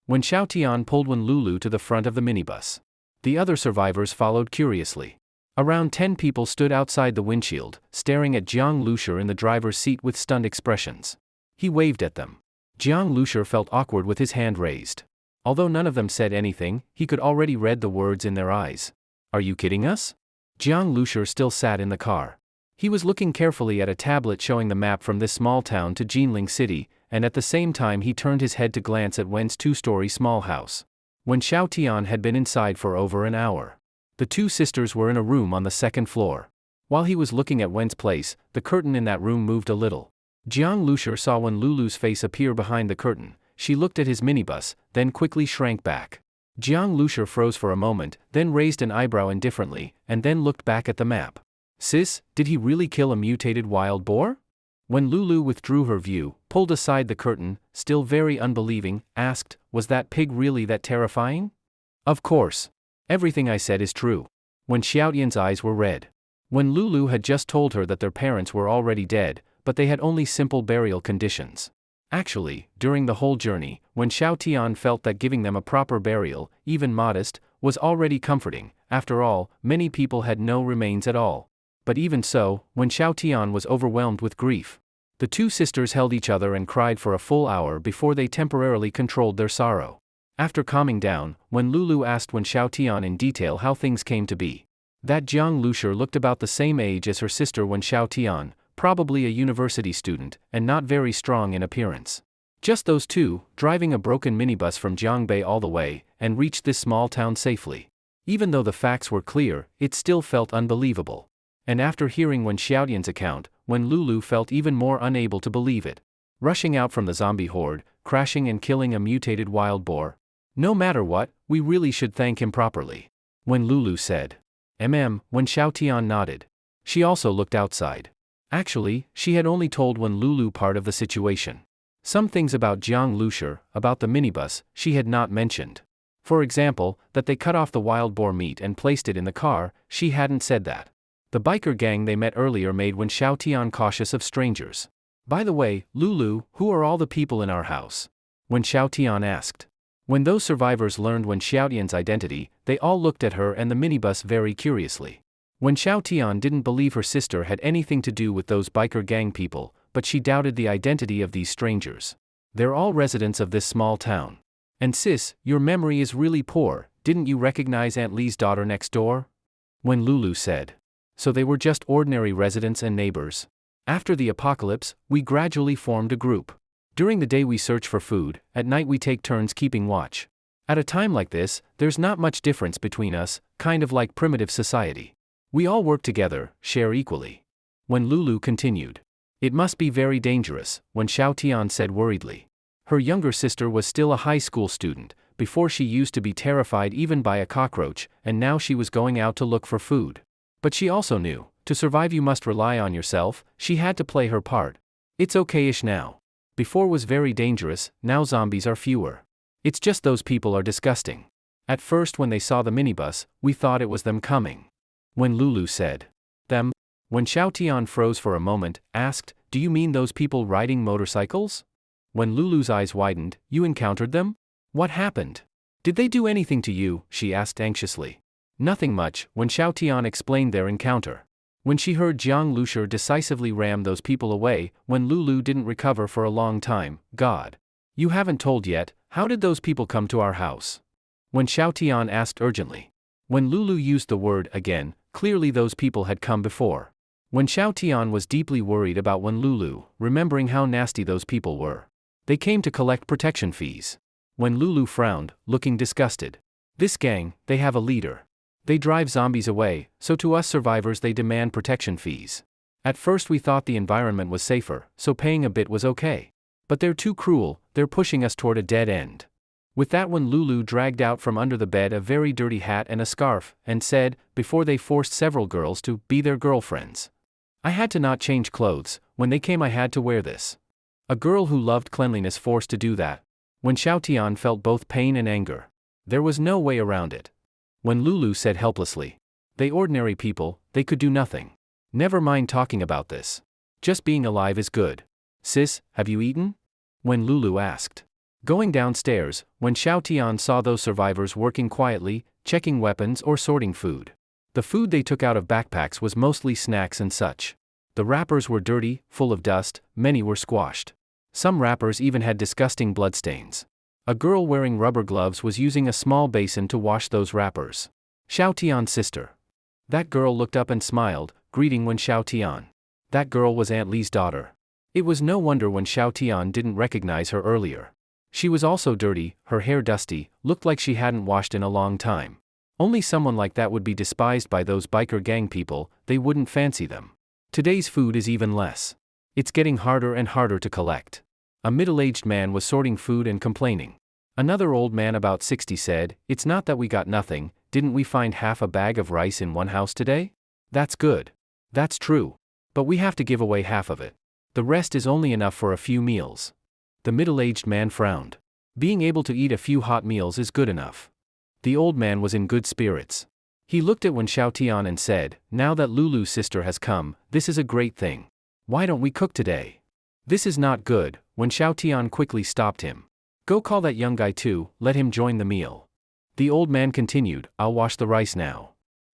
When Xiaotian pulled Wen Lulu to the front of the minibus. The other survivors followed curiously. Around 10 people stood outside the windshield, staring at Jiang Lushur in the driver's seat with stunned expressions. He waved at them. Jiang Lushur felt awkward with his hand raised. Although none of them said anything, he could already read the words in their eyes. Are you kidding us? Jiang Lushur still sat in the car. He was looking carefully at a tablet showing the map from this small town to Jinling City, and at the same time he turned his head to glance at Wen's two-story small house. when Xiao Tian had been inside for over an hour. The two sisters were in a room on the second floor. While he was looking at Wen's place, the curtain in that room moved a little. Jiang Lushur saw Wen Lulu's face appear behind the curtain. She looked at his minibus, then quickly shrank back. Jiang Lushur froze for a moment, then raised an eyebrow indifferently, and then looked back at the map. Sis, did he really kill a mutated wild boar? When Lulu withdrew her view, pulled aside the curtain, still very unbelieving, asked, was that pig really that terrifying? Of course. Everything I said is true. When Xiaotian's eyes were red. When Lulu had just told her that their parents were already dead, but they had only simple burial conditions. Actually, during the whole journey, when Xiao Tian felt that giving them a proper burial, even modest, was already comforting. After all, many people had no remains at all. But even so, when Xiao Tian was overwhelmed with grief, the two sisters held each other and cried for a full hour before they temporarily controlled their sorrow. After calming down, when Lulu asked Wen Xiao Tian in detail how things came to be, that Jiang Lushur looked about the same age as her sister Wen Xiao Tian, probably a university student, and not very strong in appearance. Just those two, driving a broken minibus from Jiangbei all the way, and reached this small town safely. Even though the facts were clear, it still felt unbelievable. And after hearing Wen Xiaotian's account, Wen Lulu felt even more unable to believe it. Rushing out from the zombie horde, crashing and killing a mutated wild boar. No matter what, we really should thank him properly. Wen Lulu said. When Xiao Tian nodded. She also looked outside. Actually, she had only told Wen Lulu part of the situation. Some things about Jiang Lushur, about the minibus, she had not mentioned. For example, that they cut off the wild boar meat and placed it in the car, she hadn't said that. The biker gang they met earlier made Wen Xiao Tian cautious of strangers. By the way, Lulu, who are all the people in our house? Wen Xiao Tian asked. When those survivors learned Wen Xiaotian's identity, they all looked at her and the minibus very curiously. Wen Xiao Tian didn't believe her sister had anything to do with those biker gang people, but she doubted the identity of these strangers. They're all residents of this small town. And sis, your memory is really poor, didn't you recognize Aunt Lee's daughter next door? Wen Lulu said. So they were just ordinary residents and neighbors. After the apocalypse, we gradually formed a group. During the day we search for food, at night we take turns keeping watch. At a time like this, there's not much difference between us, kind of like primitive society. We all work together, share equally. When Lulu continued. It must be very dangerous, Wen Xiao Tian said worriedly. Her younger sister was still a high school student, before she used to be terrified even by a cockroach, and now she was going out to look for food. But she also knew, to survive you must rely on yourself, she had to play her part. It's okay-ish now. Before was very dangerous, now zombies are fewer. It's just those people are disgusting. At first when they saw the minibus, we thought it was them coming. When Lulu said. Them? When Xiao Tian froze for a moment, asked, do you mean those people riding motorcycles? When Lulu's eyes widened, you encountered them? What happened? Did they do anything to you? She asked anxiously. Nothing much, when Xiao Tian explained their encounter. When she heard Jiang Lushur decisively ram those people away, when Lulu didn't recover for a long time, God. You haven't told yet, how did those people come to our house? When Xiao Tian asked urgently. When Lulu used the word again, clearly those people had come before. When Xiao Tian was deeply worried about Wen Lulu, remembering how nasty those people were. They came to collect protection fees. When Lulu frowned, looking disgusted. This gang, they have a leader. They drive zombies away, so to us survivors they demand protection fees. At first we thought the environment was safer, so paying a bit was okay. But they're too cruel, they're pushing us toward a dead end. With that when Lulu dragged out from under the bed a very dirty hat and a scarf, and said, before they forced several girls to be their girlfriends. I had to not change clothes, when they came I had to wear this. A girl who loved cleanliness forced to do that. When Xiao Tian felt both pain and anger. There was no way around it. When Lulu said helplessly. They ordinary people, they could do nothing. Never mind talking about this. Just being alive is good. Sis, have you eaten? When Lulu asked. Going downstairs, when Xiao Tian saw those survivors working quietly, checking weapons or sorting food. The food they took out of backpacks was mostly snacks and such. The wrappers were dirty, full of dust, many were squashed. Some wrappers even had disgusting bloodstains. A girl wearing rubber gloves was using a small basin to wash those wrappers. Xiao Tian's sister. That girl looked up and smiled, greeting Wen Xiao Tian. That girl was Aunt Lee's daughter. It was no wonder when Xiao Tian didn't recognize her earlier. She was also dirty, her hair dusty, looked like she hadn't washed in a long time. Only someone like that would be despised by those biker gang people, they wouldn't fancy them. Today's food is even less. It's getting harder and harder to collect. A middle-aged man was sorting food and complaining. Another old man about 60 said, "It's not that we got nothing, didn't we find half a bag of rice in one house today? That's good. That's true. But we have to give away half of it. The rest is only enough for a few meals." The middle-aged man frowned. Being able to eat a few hot meals is good enough. The old man was in good spirits. He looked at Wen Xiaotian and said, "Now that Lulu's sister has come, this is a great thing. Why don't we cook today?" "This is not good," Wen Xiaotian quickly stopped him. "Go call that young guy too, let him join the meal." The old man continued, "I'll wash the rice now."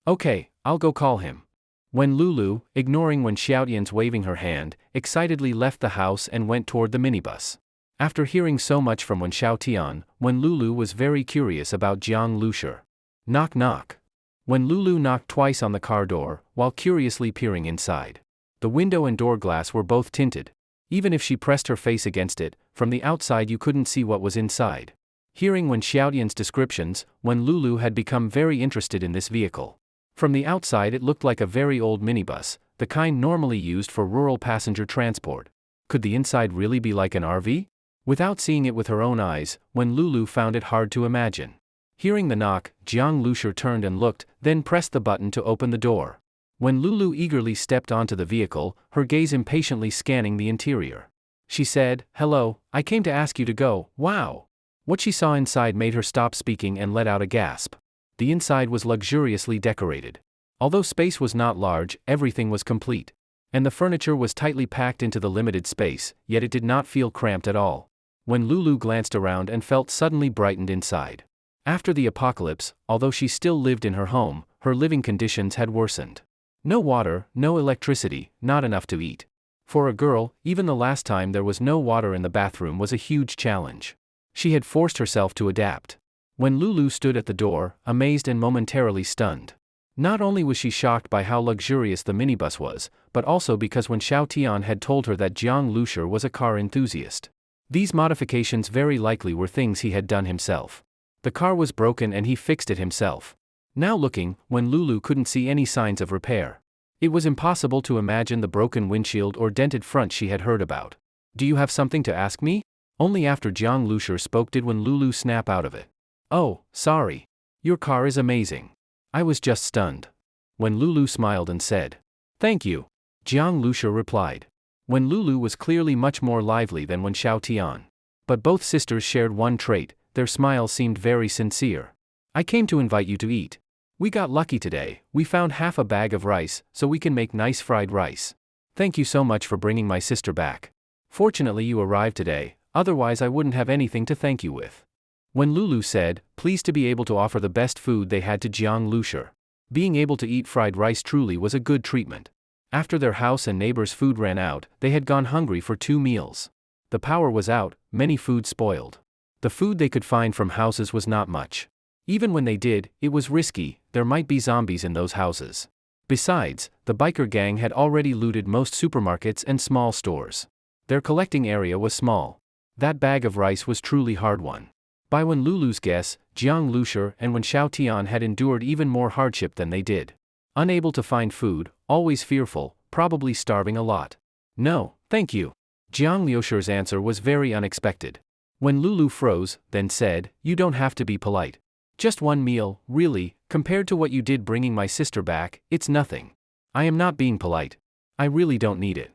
"Okay, I'll go call him." When Lulu, ignoring Wen Xiaotian's waving her hand, excitedly left the house and went toward the minibus. After hearing so much from Wen Xiaotian, Wen Lulu was very curious about Jiang Lushi. Knock knock. When Lulu knocked twice on the car door, while curiously peering inside. The window and door glass were both tinted. Even if she pressed her face against it, from the outside you couldn't see what was inside. Hearing Wen Xiaotian's descriptions, Wen Lulu had become very interested in this vehicle. From the outside it looked like a very old minibus, the kind normally used for rural passenger transport. Could the inside really be like an RV? Without seeing it with her own eyes, Wen Lulu found it hard to imagine. Hearing the knock, Jiang Lushi turned and looked, then pressed the button to open the door. When Lulu eagerly stepped onto the vehicle, her gaze impatiently scanning the interior. She said, "Hello, I came to ask you to go, wow." What she saw inside made her stop speaking and let out a gasp. The inside was luxuriously decorated. Although space was not large, everything was complete. And the furniture was tightly packed into the limited space, yet it did not feel cramped at all. When Lulu glanced around and felt suddenly brightened inside. After the apocalypse, although she still lived in her home, her living conditions had worsened. No water, no electricity, not enough to eat. For a girl, even the last time there was no water in the bathroom was a huge challenge. She had forced herself to adapt. When Lulu stood at the door, amazed and momentarily stunned. Not only was she shocked by how luxurious the minibus was, but also because Wen Xiaotian had told her that Jiang Lushi was a car enthusiast. These modifications very likely were things he had done himself. The car was broken and he fixed it himself. Now looking, when Lulu couldn't see any signs of repair. It was impossible to imagine the broken windshield or dented front she had heard about. "Do you have something to ask me?" Only after Jiang Lushi spoke did Wen Lulu snap out of it. "Oh, sorry. Your car is amazing. I was just stunned." When Lulu smiled and said, "Thank you," Jiang Lushi replied. When Lulu was clearly much more lively than Wen Xiaotian. But both sisters shared one trait, their smiles seemed very sincere. "I came to invite you to eat. We got lucky today, we found half a bag of rice, so we can make nice fried rice. Thank you so much for bringing my sister back. Fortunately you arrived today, otherwise I wouldn't have anything to thank you with." When Lulu said, pleased to be able to offer the best food they had to Jiang Lushi. Being able to eat fried rice truly was a good treatment. After their house and neighbors' food ran out, they had gone hungry for 2 meals. The power was out, many food spoiled. The food they could find from houses was not much. Even when they did, it was risky, there might be zombies in those houses. Besides, the biker gang had already looted most supermarkets and small stores. Their collecting area was small. That bag of rice was truly hard won. By Wen Lulu's guess, Jiang Lushi and Wen Xiaotian had endured even more hardship than they did. Unable to find food, always fearful, probably starving a lot. "No, thank you." Jiang Lushi's answer was very unexpected. When Lulu froze, then said, "You don't have to be polite. Just 1 meal, really, compared to what you did bringing my sister back, it's nothing. I am not being polite. I really don't need it."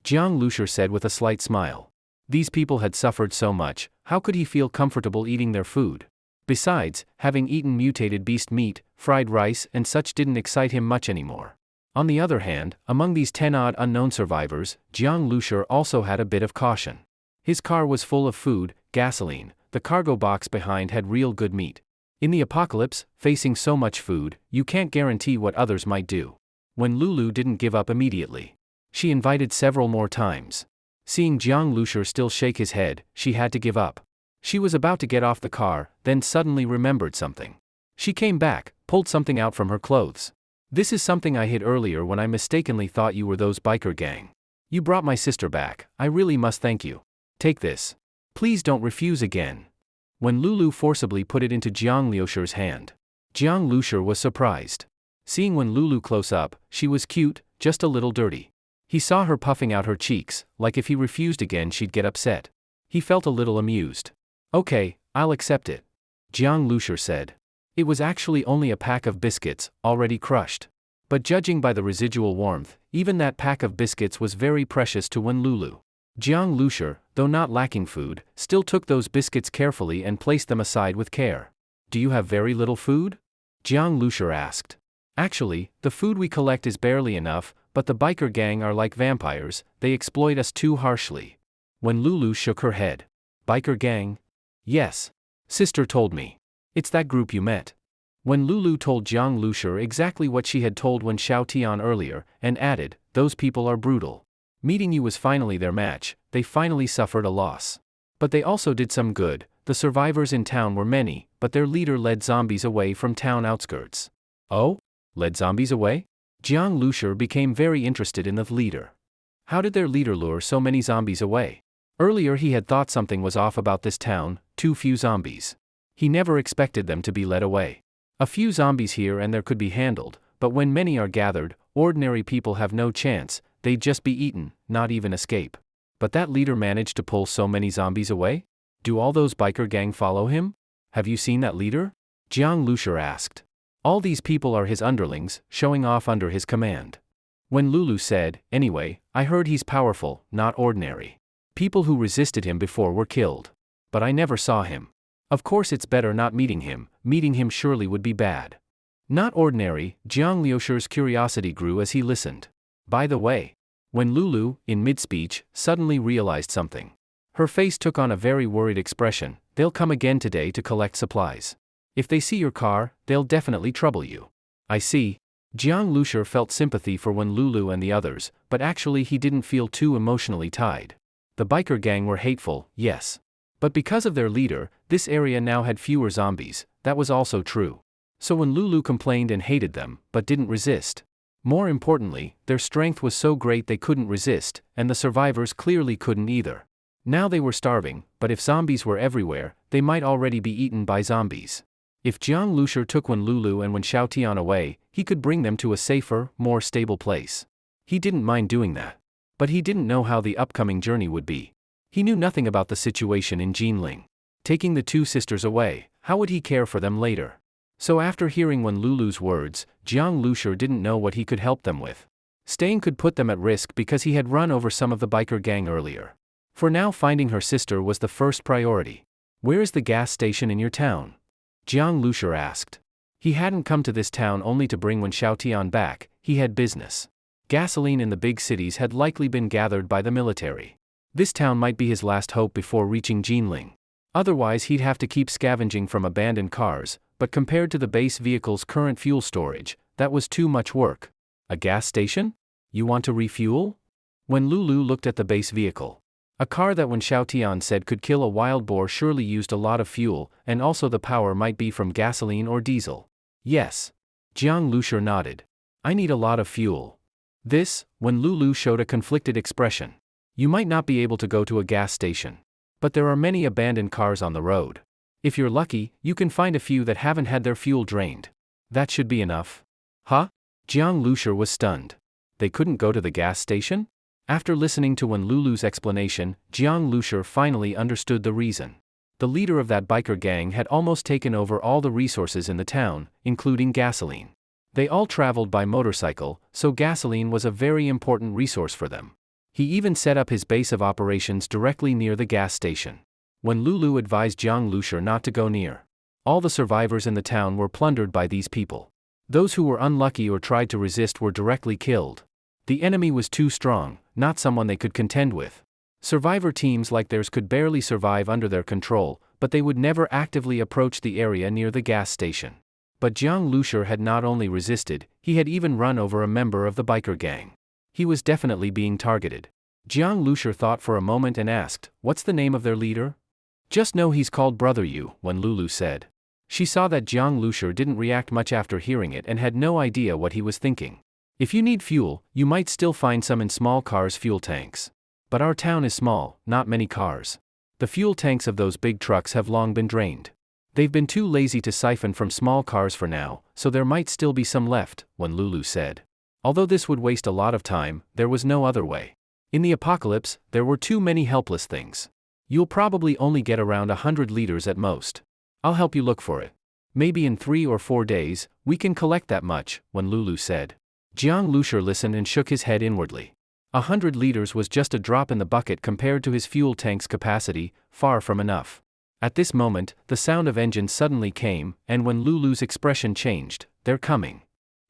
Jiang Lushi said with a slight smile. These people had suffered so much, how could he feel comfortable eating their food? Besides, having eaten mutated beast meat, fried rice and such didn't excite him much anymore. On the other hand, among these 10-odd unknown survivors, Jiang Lushi also had a bit of caution. His car was full of food, gasoline, the cargo box behind had real good meat. In the apocalypse, facing so much food, you can't guarantee what others might do. When Lulu didn't give up immediately. She invited several more times. Seeing Jiang Lushi still shake his head, she had to give up. She was about to get off the car, then suddenly remembered something. She came back, pulled something out from her clothes. "This is something I hid earlier when I mistakenly thought you were those biker gang. You brought my sister back, I really must thank you. Take this. Please don't refuse again. When Lulu forcibly put it into Jiang Liusher's hand. Jiang Liusher was surprised. Seeing when Lulu close up, she was cute, just a little dirty. He saw her puffing out her cheeks, like if he refused again she'd get upset. He felt a little amused. Okay, I'll accept it. Jiang Liusher said. It was actually only a pack of biscuits, already crushed. But judging by the residual warmth, even that pack of biscuits was very precious to Wen Lulu. Jiang Liusher, though not lacking food, still took those biscuits carefully and placed them aside with care. Do you have very little food? Jiang Liusher asked. Actually, the food we collect is barely enough, but the biker gang are like vampires, they exploit us too harshly. When Lulu shook her head. Biker gang? Yes. Sister told me. It's that group you met. When Lulu told Jiang Liusher exactly what she had told Wen Xiaotian earlier, and added, those people are brutal. Meeting you was finally their match, they finally suffered a loss. But they also did some good, the survivors in town were many, but their leader led zombies away from town outskirts. Oh? Led zombies away? Jiang Liusher became very interested in the leader. How did their leader lure so many zombies away? Earlier he had thought something was off about this town, too few zombies. He never expected them to be led away. A few zombies here and there could be handled, but when many are gathered, ordinary people have no chance, they'd just be eaten, not even escape. But that leader managed to pull so many zombies away? Do all those biker gang follow him? Have you seen that leader? Jiang Liusher asked. All these people are his underlings, showing off under his command. When Lulu said, anyway, I heard he's powerful, not ordinary. People who resisted him before were killed. But I never saw him. Of course it's better not meeting him surely would be bad. Not ordinary, Jiang Liusher's curiosity grew as he listened. By the way, when Lulu, in mid-speech, suddenly realized something. Her face took on a very worried expression, they'll come again today to collect supplies. If they see your car, they'll definitely trouble you. I see. Jiang Liusher felt sympathy for Wen Lulu and the others, but actually he didn't feel too emotionally tied. The biker gang were hateful, yes. But because of their leader, this area now had fewer zombies, that was also true. So when Lulu complained and hated them, but didn't resist. More importantly, their strength was so great they couldn't resist, and the survivors clearly couldn't either. Now they were starving, but if zombies were everywhere, they might already be eaten by zombies. If Jiang Liusher took Wen Lulu and Wen Xiaotian away, he could bring them to a safer, more stable place. He didn't mind doing that. But he didn't know how the upcoming journey would be. He knew nothing about the situation in Jinling. Taking the two sisters away, how would he care for them later? So after hearing Wen Lulu's words, Jiang Liusher didn't know what he could help them with. Staying could put them at risk because he had run over some of the biker gang earlier. For now finding her sister was the first priority. Where is the gas station in your town? Jiang Liusher asked. He hadn't come to this town only to bring Wen Xiaotian back, he had business. Gasoline in the big cities had likely been gathered by the military. This town might be his last hope before reaching Jinling. Otherwise he'd have to keep scavenging from abandoned cars, but compared to the base vehicle's current fuel storage, that was too much work. A gas station? You want to refuel? When Lulu looked at the base vehicle. A car that Wen Xiaotian said could kill a wild boar surely used a lot of fuel, and also the power might be from gasoline or diesel. Yes. Jiang Liusher nodded. I need a lot of fuel. This, when Lulu showed a conflicted expression. You might not be able to go to a gas station. But there are many abandoned cars on the road. If you're lucky, you can find a few that haven't had their fuel drained. That should be enough. Huh? Jiang Liusher was stunned. They couldn't go to the gas station? After listening to Wen Lulu's explanation, Jiang Liusher finally understood the reason. The leader of that biker gang had almost taken over all the resources in the town, including gasoline. They all traveled by motorcycle, so gasoline was a very important resource for them. He even set up his base of operations directly near the gas station. When Lulu advised Jiang Liusher not to go near. All the survivors in the town were plundered by these people. Those who were unlucky or tried to resist were directly killed. The enemy was too strong, not someone they could contend with. Survivor teams like theirs could barely survive under their control, but they would never actively approach the area near the gas station. But Jiang Liusher had not only resisted, he had even run over a member of the biker gang. He was definitely being targeted. Jiang Liusher thought for a moment and asked, "What's the name of their leader?" "Just know he's called Brother Yu," Wen Lulu said. She saw that Jiang Liusher didn't react much after hearing it and had no idea what he was thinking. If you need fuel, you might still find some in small cars' fuel tanks. But our town is small, not many cars. The fuel tanks of those big trucks have long been drained. They've been too lazy to siphon from small cars for now, so there might still be some left, Wen Lulu said. Although this would waste a lot of time, there was no other way. In the apocalypse, there were too many helpless things. You'll probably only get around 100 liters at most. I'll help you look for it. Maybe in 3 or 4 days, we can collect that much, Wen Lulu said. Jiang Lushur listened and shook his head inwardly. 100 liters was just a drop in the bucket compared to his fuel tank's capacity, far from enough. At this moment, the sound of engines suddenly came, and when Lulu's expression changed, "They're coming."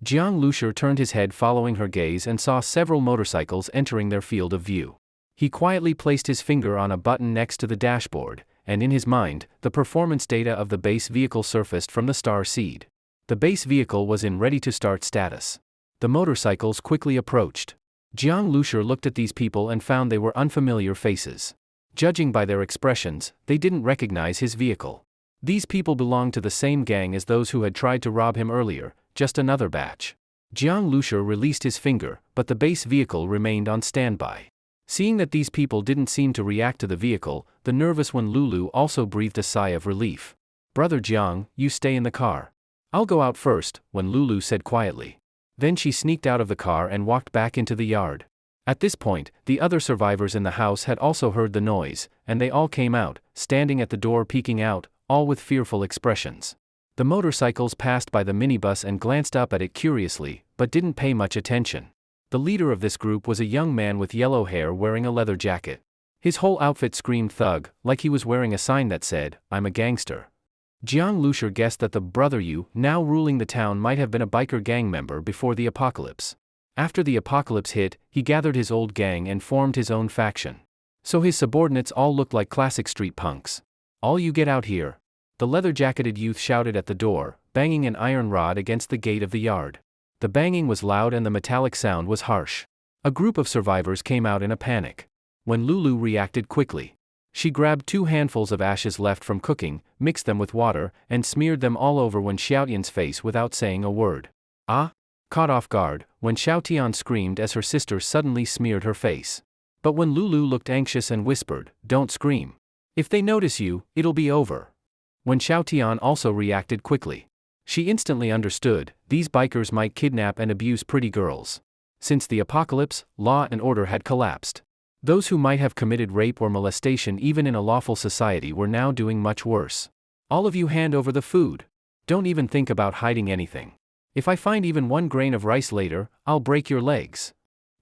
Jiang Lushur turned his head following her gaze and saw several motorcycles entering their field of view. He quietly placed his finger on a button next to the dashboard, and in his mind, the performance data of the base vehicle surfaced from the star seed. The base vehicle was in ready-to-start status. The motorcycles quickly approached. Jiang Lushur looked at these people and found they were unfamiliar faces. Judging by their expressions, they didn't recognize his vehicle. These people belonged to the same gang as those who had tried to rob him earlier, just another batch. Jiang Lushur released his finger, but the base vehicle remained on standby. Seeing that these people didn't seem to react to the vehicle, the nervous Wen Lulu also breathed a sigh of relief. "Brother Jiang, you stay in the car. I'll go out first," Wen Lulu said quietly. Then she sneaked out of the car and walked back into the yard. At this point, the other survivors in the house had also heard the noise, and they all came out, standing at the door peeking out, all with fearful expressions. The motorcycles passed by the minibus and glanced up at it curiously, but didn't pay much attention. The leader of this group was a young man with yellow hair wearing a leather jacket. His whole outfit screamed thug, like he was wearing a sign that said, "I'm a gangster." Jiang Lushur guessed that the brother Yu, now ruling the town, might have been a biker gang member before the apocalypse. After the apocalypse hit, he gathered his old gang and formed his own faction. So his subordinates all looked like classic street punks. "All you get out here." The leather-jacketed youth shouted at the door, banging an iron rod against the gate of the yard. The banging was loud and the metallic sound was harsh. A group of survivors came out in a panic. When Lulu reacted quickly. She grabbed 2 handfuls of ashes left from cooking, mixed them with water, and smeared them all over Wen Xiaotian's face without saying a word. "Ah!" Caught off guard, Wen Xiaotian screamed as her sister suddenly smeared her face. But when Lulu looked anxious and whispered, "Don't scream. If they notice you, it'll be over." Wen Xiaotian also reacted quickly. She instantly understood, these bikers might kidnap and abuse pretty girls. Since the apocalypse, law and order had collapsed. Those who might have committed rape or molestation even in a lawful society were now doing much worse. "All of you hand over the food. Don't even think about hiding anything. If I find even 1 grain of rice later, I'll break your legs."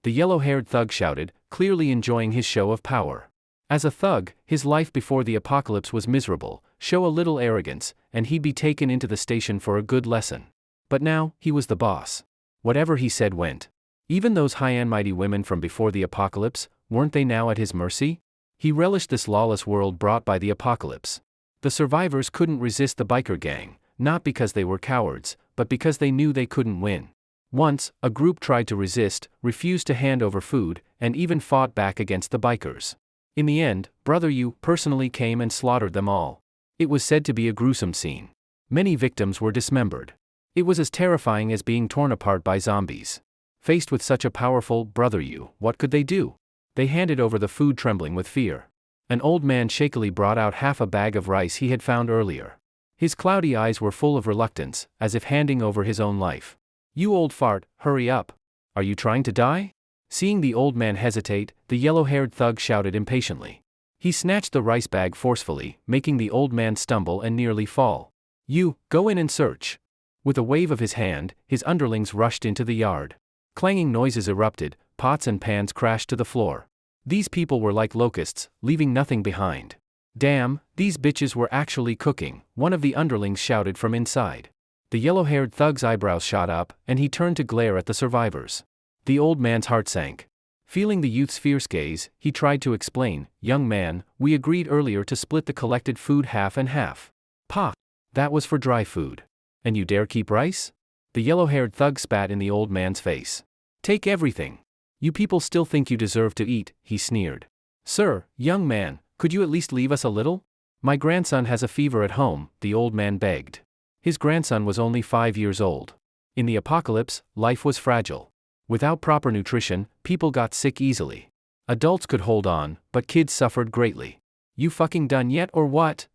The yellow-haired thug shouted, clearly enjoying his show of power. As a thug, his life before the apocalypse was miserable. Show a little arrogance, and he'd be taken into the station for a good lesson. But now, he was the boss. Whatever he said went. Even those high and mighty women from before the apocalypse, weren't they now at his mercy? He relished this lawless world brought by the apocalypse. The survivors couldn't resist the biker gang, not because they were cowards, but because they knew they couldn't win. Once, a group tried to resist, refused to hand over food, and even fought back against the bikers. In the end, Brother Yu personally came and slaughtered them all. It was said to be a gruesome scene. Many victims were dismembered. It was as terrifying as being torn apart by zombies. Faced with such a powerful Brother Yu, what could they do? They handed over the food trembling with fear. An old man shakily brought out half a bag of rice he had found earlier. His cloudy eyes were full of reluctance, as if handing over his own life. "You old fart, hurry up. Are you trying to die?" Seeing the old man hesitate, the yellow-haired thug shouted impatiently. He snatched the rice bag forcefully, making the old man stumble and nearly fall. "You, go in and search." With a wave of his hand, his underlings rushed into the yard. Clanging noises erupted, pots and pans crashed to the floor. These people were like locusts, leaving nothing behind. "Damn, these bitches were actually cooking," one of the underlings shouted from inside. The yellow-haired thug's eyebrows shot up, and he turned to glare at the survivors. The old man's heart sank. Feeling the youth's fierce gaze, he tried to explain, "Young man, we agreed earlier to split the collected food half and half." "Pa! That was for dry food. And you dare keep rice?" The yellow-haired thug spat in the old man's face. "Take everything. You people still think you deserve to eat," he sneered. "Sir, young man, could you at least leave us a little? My grandson has a fever at home," the old man begged. His grandson was only 5 years old. In the apocalypse, life was fragile. Without proper nutrition, people got sick easily. Adults could hold on, but kids suffered greatly. You fucking done yet or what?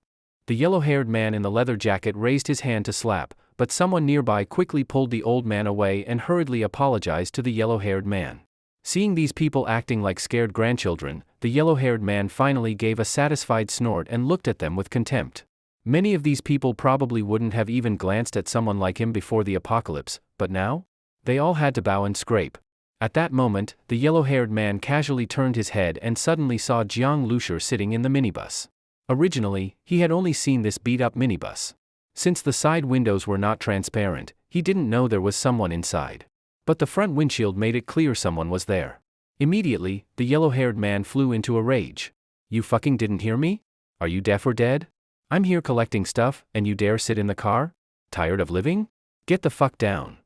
The yellow-haired man in the leather jacket raised his hand to slap, but someone nearby quickly pulled the old man away and hurriedly apologized to the yellow-haired man. Seeing these people acting like scared grandchildren, the yellow-haired man finally gave a satisfied snort and looked at them with contempt. Many of these people probably wouldn't have even glanced at someone like him before the apocalypse, but now? They all had to bow and scrape. At that moment, the yellow-haired man casually turned his head and suddenly saw Jiang Lushi sitting in the minibus. Originally, he had only seen this beat-up minibus. Since the side windows were not transparent, he didn't know there was someone inside. But the front windshield made it clear someone was there. Immediately, the yellow-haired man flew into a rage. You fucking didn't hear me? Are you deaf or dead? I'm here collecting stuff, and you dare sit in the car? Tired of living? Get the fuck down.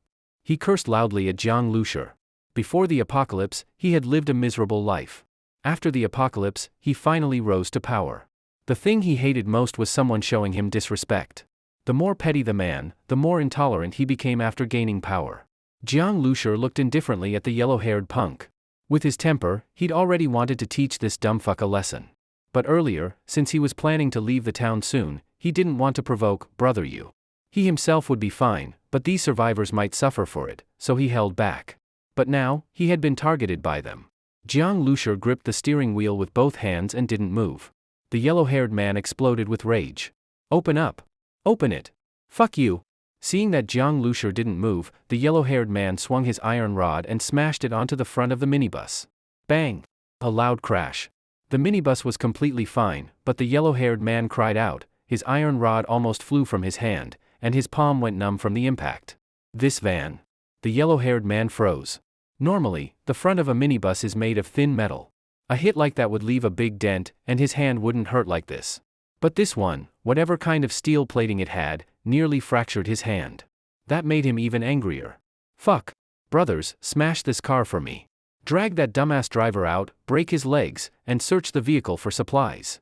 He cursed loudly at Jiang Lushi. Before the apocalypse, he had lived a miserable life. After the apocalypse, he finally rose to power. The thing he hated most was someone showing him disrespect. The more petty the man, the more intolerant he became after gaining power. Jiang Lushi looked indifferently at the yellow-haired punk. With his temper, he'd already wanted to teach this dumbfuck a lesson. But earlier, since he was planning to leave the town soon, he didn't want to provoke, brother you. He himself would be fine, but these survivors might suffer for it, so he held back. But now, he had been targeted by them. Jiang Lushi gripped the steering wheel with both hands and didn't move. The yellow-haired man exploded with rage. Open up. Open it. Fuck you. Seeing that Jiang Lushi didn't move, the yellow-haired man swung his iron rod and smashed it onto the front of the minibus. Bang! A loud crash. The minibus was completely fine, but the yellow-haired man cried out, his iron rod almost flew from his hand, and his palm went numb from the impact. This van. The yellow-haired man froze. Normally, the front of a minibus is made of thin metal. A hit like that would leave a big dent, and his hand wouldn't hurt like this. But this one, whatever kind of steel plating it had, nearly fractured his hand. That made him even angrier. Fuck. Brothers, smash this car for me. Drag that dumbass driver out, break his legs, and search the vehicle for supplies.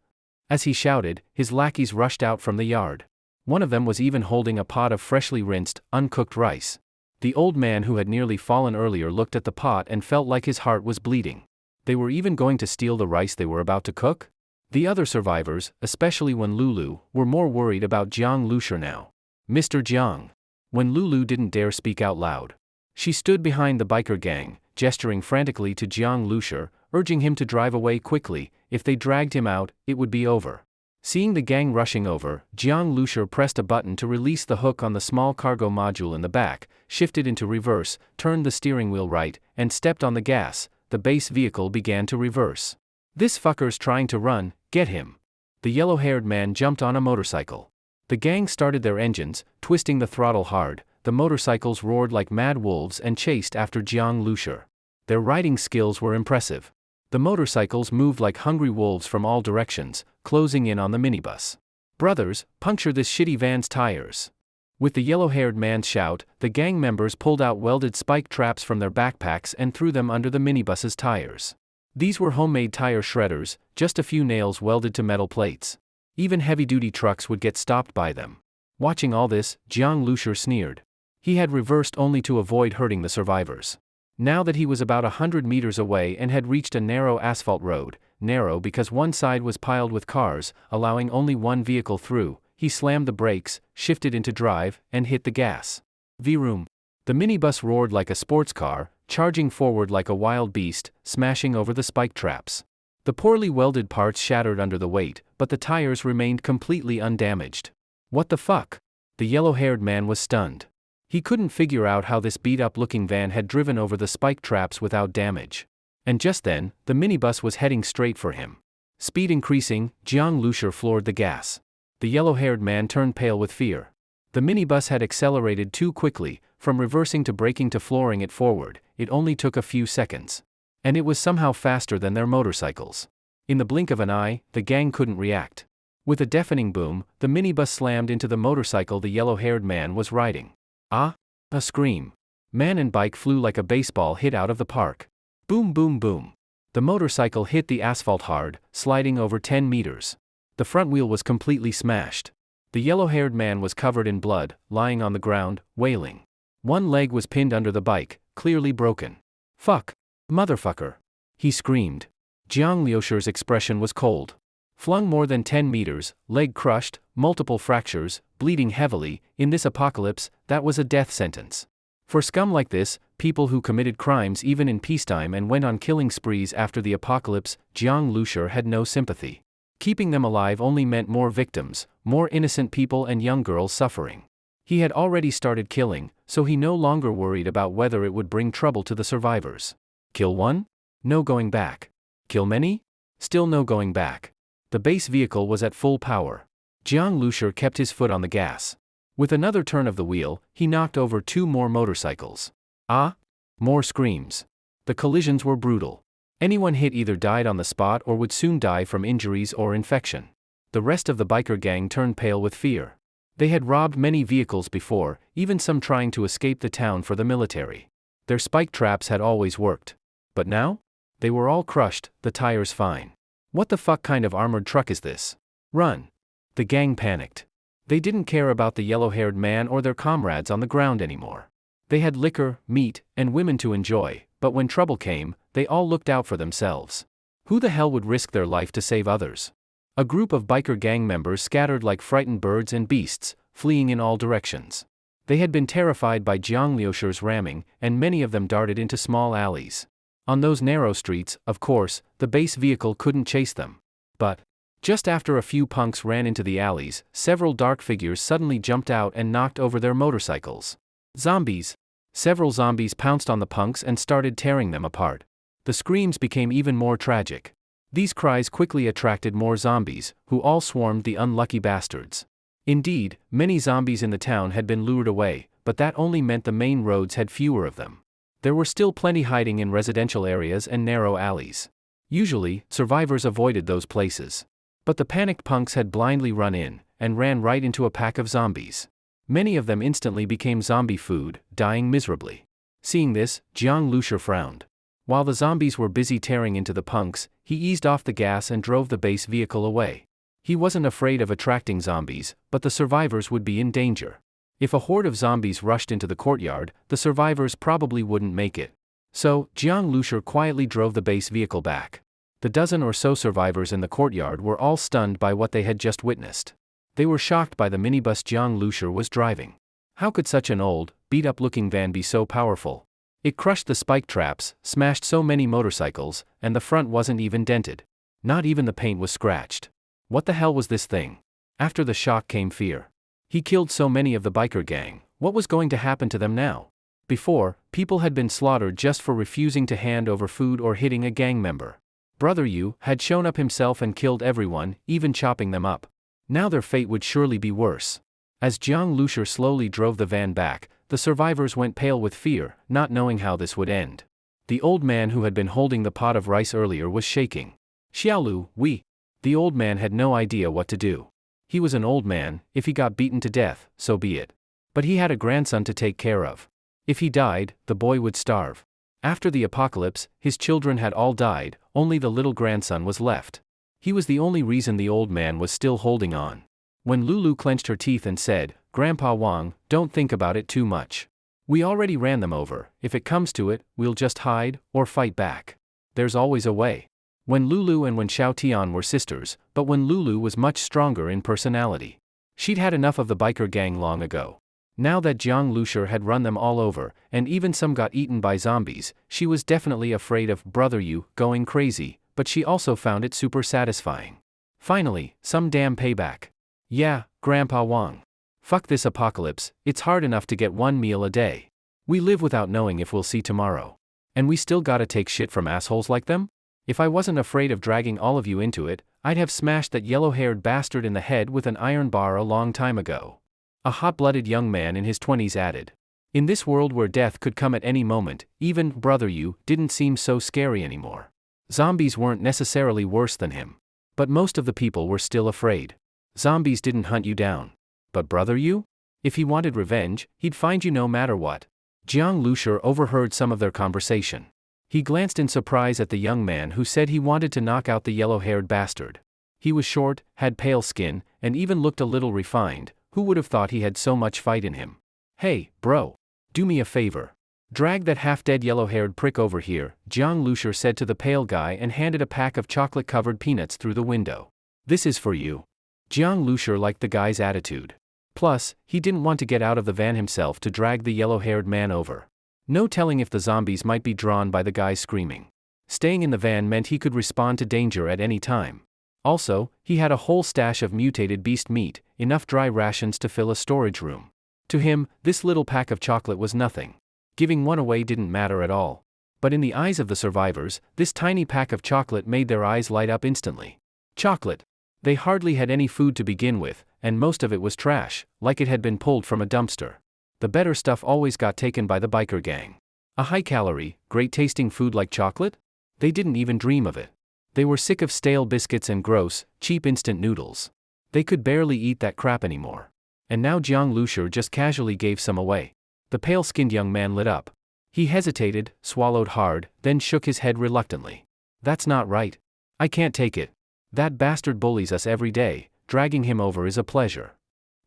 As he shouted, his lackeys rushed out from the yard. One of them was even holding a pot of freshly rinsed, uncooked rice. The old man who had nearly fallen earlier looked at the pot and felt like his heart was bleeding. They were even going to steal the rice they were about to cook? The other survivors, especially Wen Lulu, were more worried about Jiang Lushi now. Mr. Jiang. Wen Lulu didn't dare speak out loud. She stood behind the biker gang, gesturing frantically to Jiang Lushi, urging him to drive away quickly. If they dragged him out, it would be over. Seeing the gang rushing over, Jiang Lushi pressed a button to release the hook on the small cargo module in the back, shifted into reverse, turned the steering wheel right, and stepped on the gas. The base vehicle began to reverse. This fucker's trying to run, get him. The yellow-haired man jumped on a motorcycle. The gang started their engines, twisting the throttle hard. The motorcycles roared like mad wolves and chased after Jiang Lushi. Their riding skills were impressive. The motorcycles moved like hungry wolves from all directions, closing in on the minibus. Brothers, puncture this shitty van's tires. With the yellow-haired man's shout, the gang members pulled out welded spike traps from their backpacks and threw them under the minibus's tires. These were homemade tire shredders, just a few nails welded to metal plates. Even heavy-duty trucks would get stopped by them. Watching all this, Jiang Lushi sneered. He had reversed only to avoid hurting the survivors. Now that he was about 100 meters away and had reached a narrow asphalt road, narrow because one side was piled with cars, allowing only one vehicle through, he slammed the brakes, shifted into drive, and hit the gas. Vroom. The minibus roared like a sports car, charging forward like a wild beast, smashing over the spike traps. The poorly welded parts shattered under the weight, but the tires remained completely undamaged. What the fuck? The yellow-haired man was stunned. He couldn't figure out how this beat-up-looking van had driven over the spike traps without damage. And just then, the minibus was heading straight for him. Speed increasing, Jiang Lushi floored the gas. The yellow-haired man turned pale with fear. The minibus had accelerated too quickly, from reversing to braking to flooring it forward. It only took a few seconds. And it was somehow faster than their motorcycles. In the blink of an eye, the gang couldn't react. With a deafening boom, the minibus slammed into the motorcycle the yellow-haired man was riding. Ah! A scream. Man and bike flew like a baseball hit out of the park. Boom boom boom. The motorcycle hit the asphalt hard, sliding over 10 meters. The front wheel was completely smashed. The yellow-haired man was covered in blood, lying on the ground, wailing. One leg was pinned under the bike, clearly broken. Fuck. Motherfucker. He screamed. Jiang Lushi's expression was cold. Flung more than 10 meters, leg crushed, multiple fractures, bleeding heavily, in this apocalypse, that was a death sentence. For scum like this, people who committed crimes even in peacetime and went on killing sprees after the apocalypse, Jiang Lushur had no sympathy. Keeping them alive only meant more victims, more innocent people and young girls suffering. He had already started killing, so he no longer worried about whether it would bring trouble to the survivors. Kill one? No going back. Kill many? Still no going back. The base vehicle was at full power. Jiang Lushur kept his foot on the gas. With another turn of the wheel, he knocked over 2 more motorcycles. Ah? More screams. The collisions were brutal. Anyone hit either died on the spot or would soon die from injuries or infection. The rest of the biker gang turned pale with fear. They had robbed many vehicles before, even some trying to escape the town for the military. Their spike traps had always worked. But now? They were all crushed, the tires fine. What the fuck kind of armored truck is this? Run! The gang panicked. They didn't care about the yellow-haired man or their comrades on the ground anymore. They had liquor, meat, and women to enjoy, but when trouble came, they all looked out for themselves. Who the hell would risk their life to save others? A group of biker gang members scattered like frightened birds and beasts, fleeing in all directions. They had been terrified by Jiang Lushur's ramming, and many of them darted into small alleys. On those narrow streets, of course, the base vehicle couldn't chase them. But just after a few punks ran into the alleys, several dark figures suddenly jumped out and knocked over their motorcycles. Zombies! Several zombies pounced on the punks and started tearing them apart. The screams became even more tragic. These cries quickly attracted more zombies, who all swarmed the unlucky bastards. Indeed, many zombies in the town had been lured away, but that only meant the main roads had fewer of them. There were still plenty hiding in residential areas and narrow alleys. Usually, survivors avoided those places. But the panicked punks had blindly run in, and ran right into a pack of zombies. Many of them instantly became zombie food, dying miserably. Seeing this, Jiang Lushur frowned. While the zombies were busy tearing into the punks, he eased off the gas and drove the base vehicle away. He wasn't afraid of attracting zombies, but the survivors would be in danger. If a horde of zombies rushed into the courtyard, the survivors probably wouldn't make it. So, Jiang Lushur quietly drove the base vehicle back. The dozen or so survivors in the courtyard were all stunned by what they had just witnessed. They were shocked by the minibus Jiang Lushur was driving. How could such an old, beat-up-looking van be so powerful? It crushed the spike traps, smashed so many motorcycles, and the front wasn't even dented. Not even the paint was scratched. What the hell was this thing? After the shock came fear. He killed so many of the biker gang, what was going to happen to them now? Before, people had been slaughtered just for refusing to hand over food or hitting a gang member. Brother Yu had shown up himself and killed everyone, even chopping them up. Now their fate would surely be worse. As Jiang Lushur slowly drove the van back, the survivors went pale with fear, not knowing how this would end. The old man who had been holding the pot of rice earlier was shaking. Xiaolu, we. The old man had no idea what to do. He was an old man, if he got beaten to death, so be it. But he had a grandson to take care of. If he died, the boy would starve. After the apocalypse, his children had all died, only the little grandson was left. He was the only reason the old man was still holding on. When Lulu clenched her teeth and said, "Grandpa Wang, don't think about it too much. We already ran them over, if it comes to it, we'll just hide, or fight back. There's always a way." When Lulu and when Xiao Tian were sisters, but when Lulu was much stronger in personality. She'd had enough of the biker gang long ago. Now that Jiang Lushur had run them all over, and even some got eaten by zombies, she was definitely afraid of Brother Yu going crazy, but she also found it super satisfying. Finally, some damn payback. Yeah, Grandpa Wang. Fuck this apocalypse, it's hard enough to get one meal a day. We live without knowing if we'll see tomorrow. And we still gotta take shit from assholes like them? If I wasn't afraid of dragging all of you into it, I'd have smashed that yellow-haired bastard in the head with an iron bar a long time ago. A hot-blooded young man in his 20s added. In this world where death could come at any moment, even Brother Yu didn't seem so scary anymore. Zombies weren't necessarily worse than him. But most of the people were still afraid. Zombies didn't hunt you down. But Brother Yu? If he wanted revenge, he'd find you no matter what. Jiang Lushur overheard some of their conversation. He glanced in surprise at the young man who said he wanted to knock out the yellow-haired bastard. He was short, had pale skin, and even looked a little refined. Who would have thought he had so much fight in him? Hey, bro. Do me a favor. Drag that half-dead yellow-haired prick over here, Jiang Lushur said to the pale guy and handed a pack of chocolate-covered peanuts through the window. This is for you. Jiang Lushur liked the guy's attitude. Plus, he didn't want to get out of the van himself to drag the yellow-haired man over. No telling if the zombies might be drawn by the guy's screaming. Staying in the van meant he could respond to danger at any time. Also, he had a whole stash of mutated beast meat, enough dry rations to fill a storage room. To him, this little pack of chocolate was nothing. Giving one away didn't matter at all. But in the eyes of the survivors, this tiny pack of chocolate made their eyes light up instantly. Chocolate. They hardly had any food to begin with, and most of it was trash, like it had been pulled from a dumpster. The better stuff always got taken by the biker gang. A high-calorie, great-tasting food like chocolate? They didn't even dream of it. They were sick of stale biscuits and gross, cheap instant noodles. They could barely eat that crap anymore. And now Jiang Lushur just casually gave some away. The pale-skinned young man lit up. He hesitated, swallowed hard, then shook his head reluctantly. That's not right. I can't take it. That bastard bullies us every day, dragging him over is a pleasure.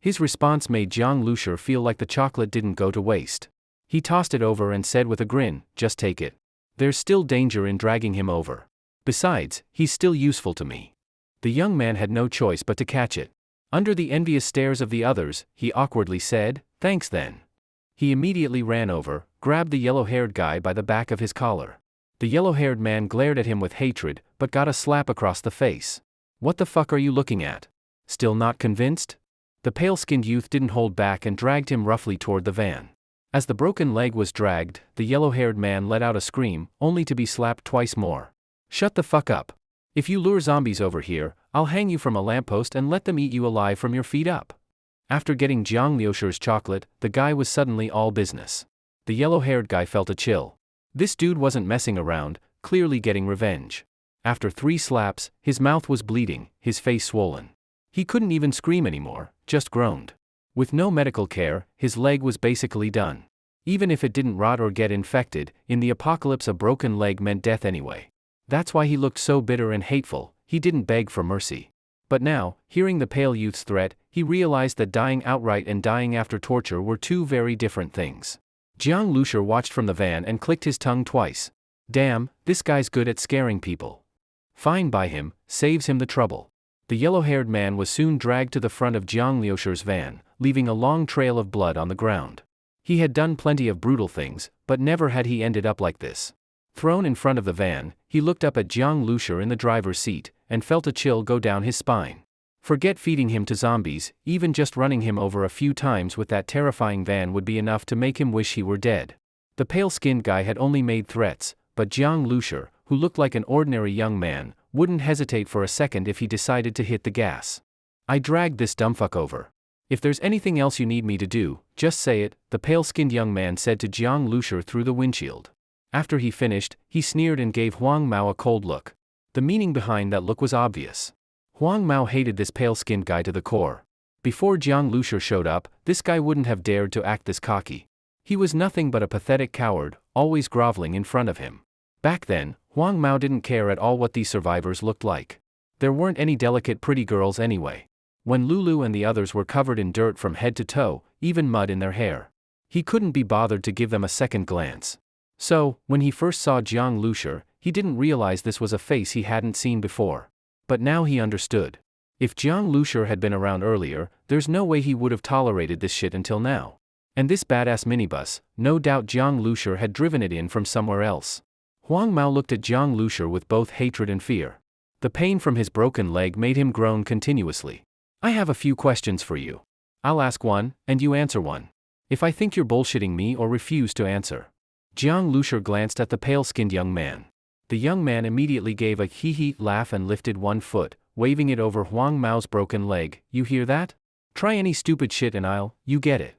His response made Jiang Lushur feel like the chocolate didn't go to waste. He tossed it over and said with a grin, just take it. There's still danger in dragging him over. Besides, he's still useful to me. The young man had no choice but to catch it. Under the envious stares of the others, he awkwardly said, thanks then. He immediately ran over, grabbed the yellow-haired guy by the back of his collar. The yellow-haired man glared at him with hatred, but got a slap across the face. What the fuck are you looking at? Still not convinced? The pale-skinned youth didn't hold back and dragged him roughly toward the van. As the broken leg was dragged, the yellow-haired man let out a scream, only to be slapped twice more. Shut the fuck up. If you lure zombies over here, I'll hang you from a lamppost and let them eat you alive from your feet up. After getting Jiang Lushur's chocolate, the guy was suddenly all business. The yellow-haired guy felt a chill. This dude wasn't messing around, clearly getting revenge. After 3 slaps, his mouth was bleeding, his face swollen. He couldn't even scream anymore, just groaned. With no medical care, his leg was basically done. Even if it didn't rot or get infected, in the apocalypse a broken leg meant death anyway. That's why he looked so bitter and hateful, he didn't beg for mercy. But now, hearing the pale youth's threat, he realized that dying outright and dying after torture were two very different things. Jiang Lushur watched from the van and clicked his tongue twice. Damn, this guy's good at scaring people. Fine by him, saves him the trouble. The yellow-haired man was soon dragged to the front of Jiang Lushur's van, leaving a long trail of blood on the ground. He had done plenty of brutal things, but never had he ended up like this. Thrown in front of the van, he looked up at Jiang Lushur in the driver's seat, and felt a chill go down his spine. Forget feeding him to zombies, even just running him over a few times with that terrifying van would be enough to make him wish he were dead. The pale-skinned guy had only made threats, but Jiang Lushur, who looked like an ordinary young man, wouldn't hesitate for a second if he decided to hit the gas. I dragged this dumbfuck over. If there's anything else you need me to do, just say it, the pale-skinned young man said to Jiang Lushur through the windshield. After he finished, he sneered and gave Huang Mao a cold look. The meaning behind that look was obvious. Huang Mao hated this pale-skinned guy to the core. Before Jiang Lushur showed up, this guy wouldn't have dared to act this cocky. He was nothing but a pathetic coward, always groveling in front of him. Back then, Huang Mao didn't care at all what these survivors looked like. There weren't any delicate pretty girls anyway. When Lulu and the others were covered in dirt from head to toe, even mud in their hair. He couldn't be bothered to give them a second glance. So, when he first saw Jiang Lushur, he didn't realize this was a face he hadn't seen before. But now he understood. If Jiang Lushur had been around earlier, there's no way he would have tolerated this shit until now. And this badass minibus, no doubt Jiang Lushur had driven it in from somewhere else. Huang Mao looked at Jiang Lushur with both hatred and fear. The pain from his broken leg made him groan continuously. I have a few questions for you. I'll ask one, and you answer one. If I think you're bullshitting me or refuse to answer. Jiang Lushur glanced at the pale-skinned young man. The young man immediately gave a hee-hee laugh and lifted one foot, waving it over Huang Mao's broken leg. You hear that? Try any stupid shit and you get it.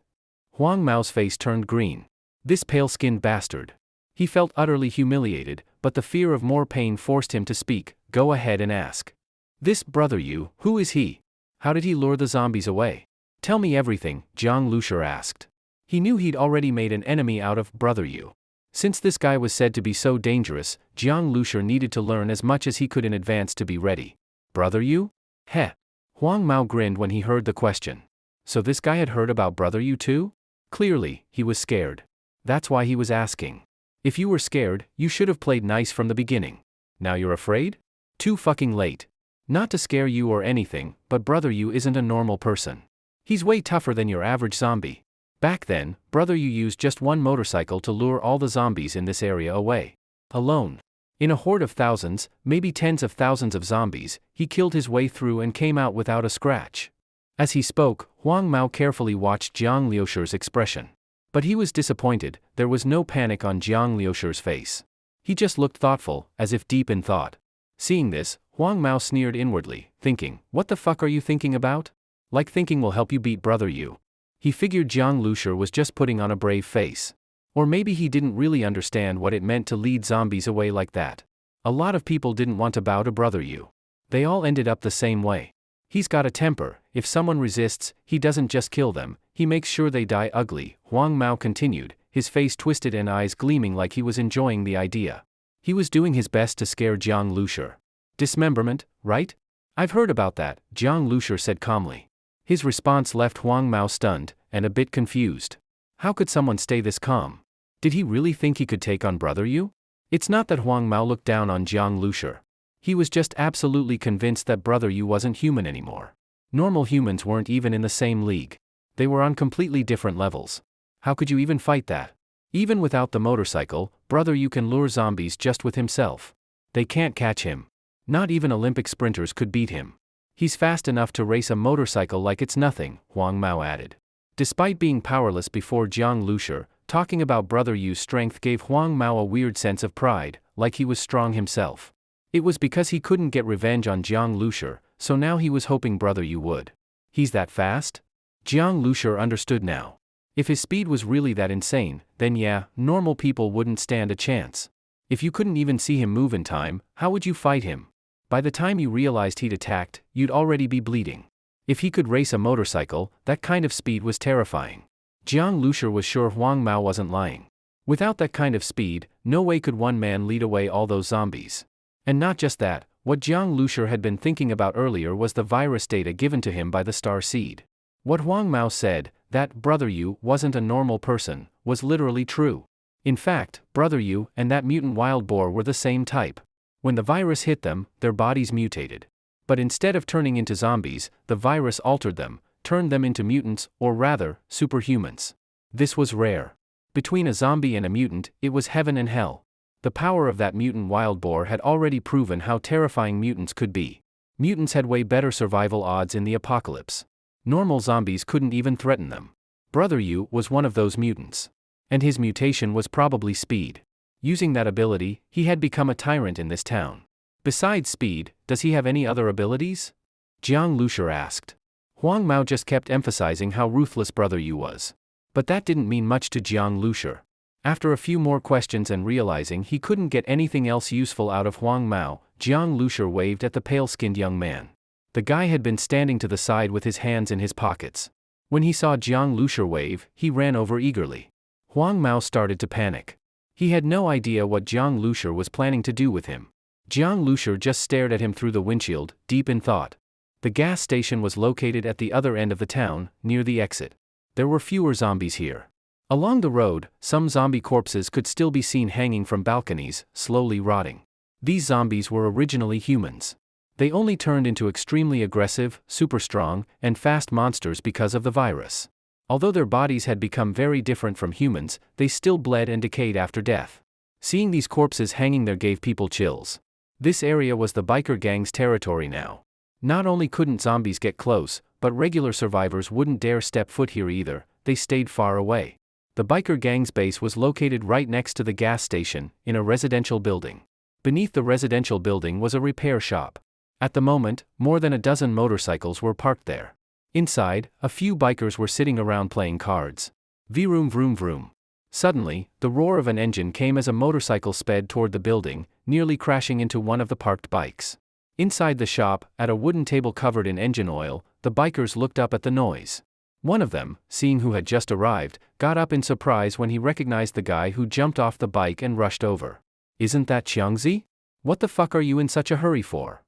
Huang Mao's face turned green. This pale-skinned bastard. He felt utterly humiliated, but the fear of more pain forced him to speak. Go ahead and ask. This brother who is he? How did he lure the zombies away? Tell me everything, Jiang Lushur asked. He knew he'd already made an enemy out of brother Yu. Since this guy was said to be so dangerous, Jiang Lushur needed to learn as much as he could in advance to be ready. Brother Yu? Heh. Huang Mao grinned when he heard the question. So this guy had heard about brother Yu too? Clearly, he was scared. That's why he was asking. If you were scared, you should have played nice from the beginning. Now you're afraid? Too fucking late. Not to scare you or anything, but Brother Yu isn't a normal person. He's way tougher than your average zombie. Back then, Brother Yu used just one motorcycle to lure all the zombies in this area away. Alone. In a horde of thousands, maybe tens of thousands of zombies, he killed his way through and came out without a scratch. As he spoke, Huang Mao carefully watched Jiang Liushi's expression. But he was disappointed. There was no panic on Jiang Liushi's face. He just looked thoughtful, as if deep in thought. Seeing this, Huang Mao sneered inwardly, thinking, what the fuck are you thinking about? Like thinking will help you beat Brother Yu. He figured Jiang Liushi was just putting on a brave face. Or maybe he didn't really understand what it meant to lead zombies away like that. A lot of people didn't want to bow to Brother Yu. They all ended up the same way. He's got a temper. If someone resists, he doesn't just kill them, he makes sure they die ugly, Huang Mao continued, his face twisted and eyes gleaming like he was enjoying the idea. He was doing his best to scare Jiang Liushi. Dismemberment, right? I've heard about that, Jiang Liushi said calmly. His response left Huang Mao stunned, and a bit confused. How could someone stay this calm? Did he really think he could take on Brother Yu? It's not that Huang Mao looked down on Jiang Liushi. He was just absolutely convinced that Brother Yu wasn't human anymore. Normal humans weren't even in the same league. They were on completely different levels. How could you even fight that? Even without the motorcycle, Brother Yu can lure zombies just with himself. They can't catch him. Not even Olympic sprinters could beat him. He's fast enough to race a motorcycle like it's nothing, Huang Mao added. Despite being powerless before Jiang Liushi, talking about Brother Yu's strength gave Huang Mao a weird sense of pride, like he was strong himself. It was because he couldn't get revenge on Jiang Liushi, so now he was hoping Brother Yu would. He's that fast? Jiang Liushi understood now. If his speed was really that insane, then yeah, normal people wouldn't stand a chance. If you couldn't even see him move in time, how would you fight him? By the time you realized he'd attacked, you'd already be bleeding. If he could race a motorcycle, that kind of speed was terrifying. Jiang Liushi was sure Huang Mao wasn't lying. Without that kind of speed, no way could one man lead away all those zombies. And not just that, what Jiang Liushi had been thinking about earlier was the virus data given to him by the Star Seed. What Huang Mao said, that Brother Yu wasn't a normal person, was literally true. In fact, Brother Yu and that mutant wild boar were the same type. When the virus hit them, their bodies mutated. But instead of turning into zombies, the virus altered them, turned them into mutants, or rather, superhumans. This was rare. Between a zombie and a mutant, it was heaven and hell. The power of that mutant wild boar had already proven how terrifying mutants could be. Mutants had way better survival odds in the apocalypse. Normal zombies couldn't even threaten them. Brother Yu was one of those mutants. And his mutation was probably speed. Using that ability, he had become a tyrant in this town. Besides speed, does he have any other abilities? Jiang Liushi asked. Huang Mao just kept emphasizing how ruthless Brother Yu was. But that didn't mean much to Jiang Liushi. After a few more questions and realizing he couldn't get anything else useful out of Huang Mao, Jiang Liushi waved at the pale-skinned young man. The guy had been standing to the side with his hands in his pockets. When he saw Jiang Liushi wave, he ran over eagerly. Huang Mao started to panic. He had no idea what Jiang Liushi was planning to do with him. Jiang Liushi just stared at him through the windshield, deep in thought. The gas station was located at the other end of the town, near the exit. There were fewer zombies here. Along the road, some zombie corpses could still be seen hanging from balconies, slowly rotting. These zombies were originally humans. They only turned into extremely aggressive, super strong, and fast monsters because of the virus. Although their bodies had become very different from humans, they still bled and decayed after death. Seeing these corpses hanging there gave people chills. This area was the biker gang's territory now. Not only couldn't zombies get close, but regular survivors wouldn't dare step foot here either, they stayed far away. The biker gang's base was located right next to the gas station, in a residential building. Beneath the residential building was a repair shop. At the moment, more than a dozen motorcycles were parked there. Inside, a few bikers were sitting around playing cards. Vroom vroom vroom. Suddenly, the roar of an engine came as a motorcycle sped toward the building, nearly crashing into one of the parked bikes. Inside the shop, at a wooden table covered in engine oil, the bikers looked up at the noise. One of them, seeing who had just arrived, got up in surprise when he recognized the guy who jumped off the bike and rushed over. "Isn't that Qiangzi? What the fuck are you in such a hurry for?"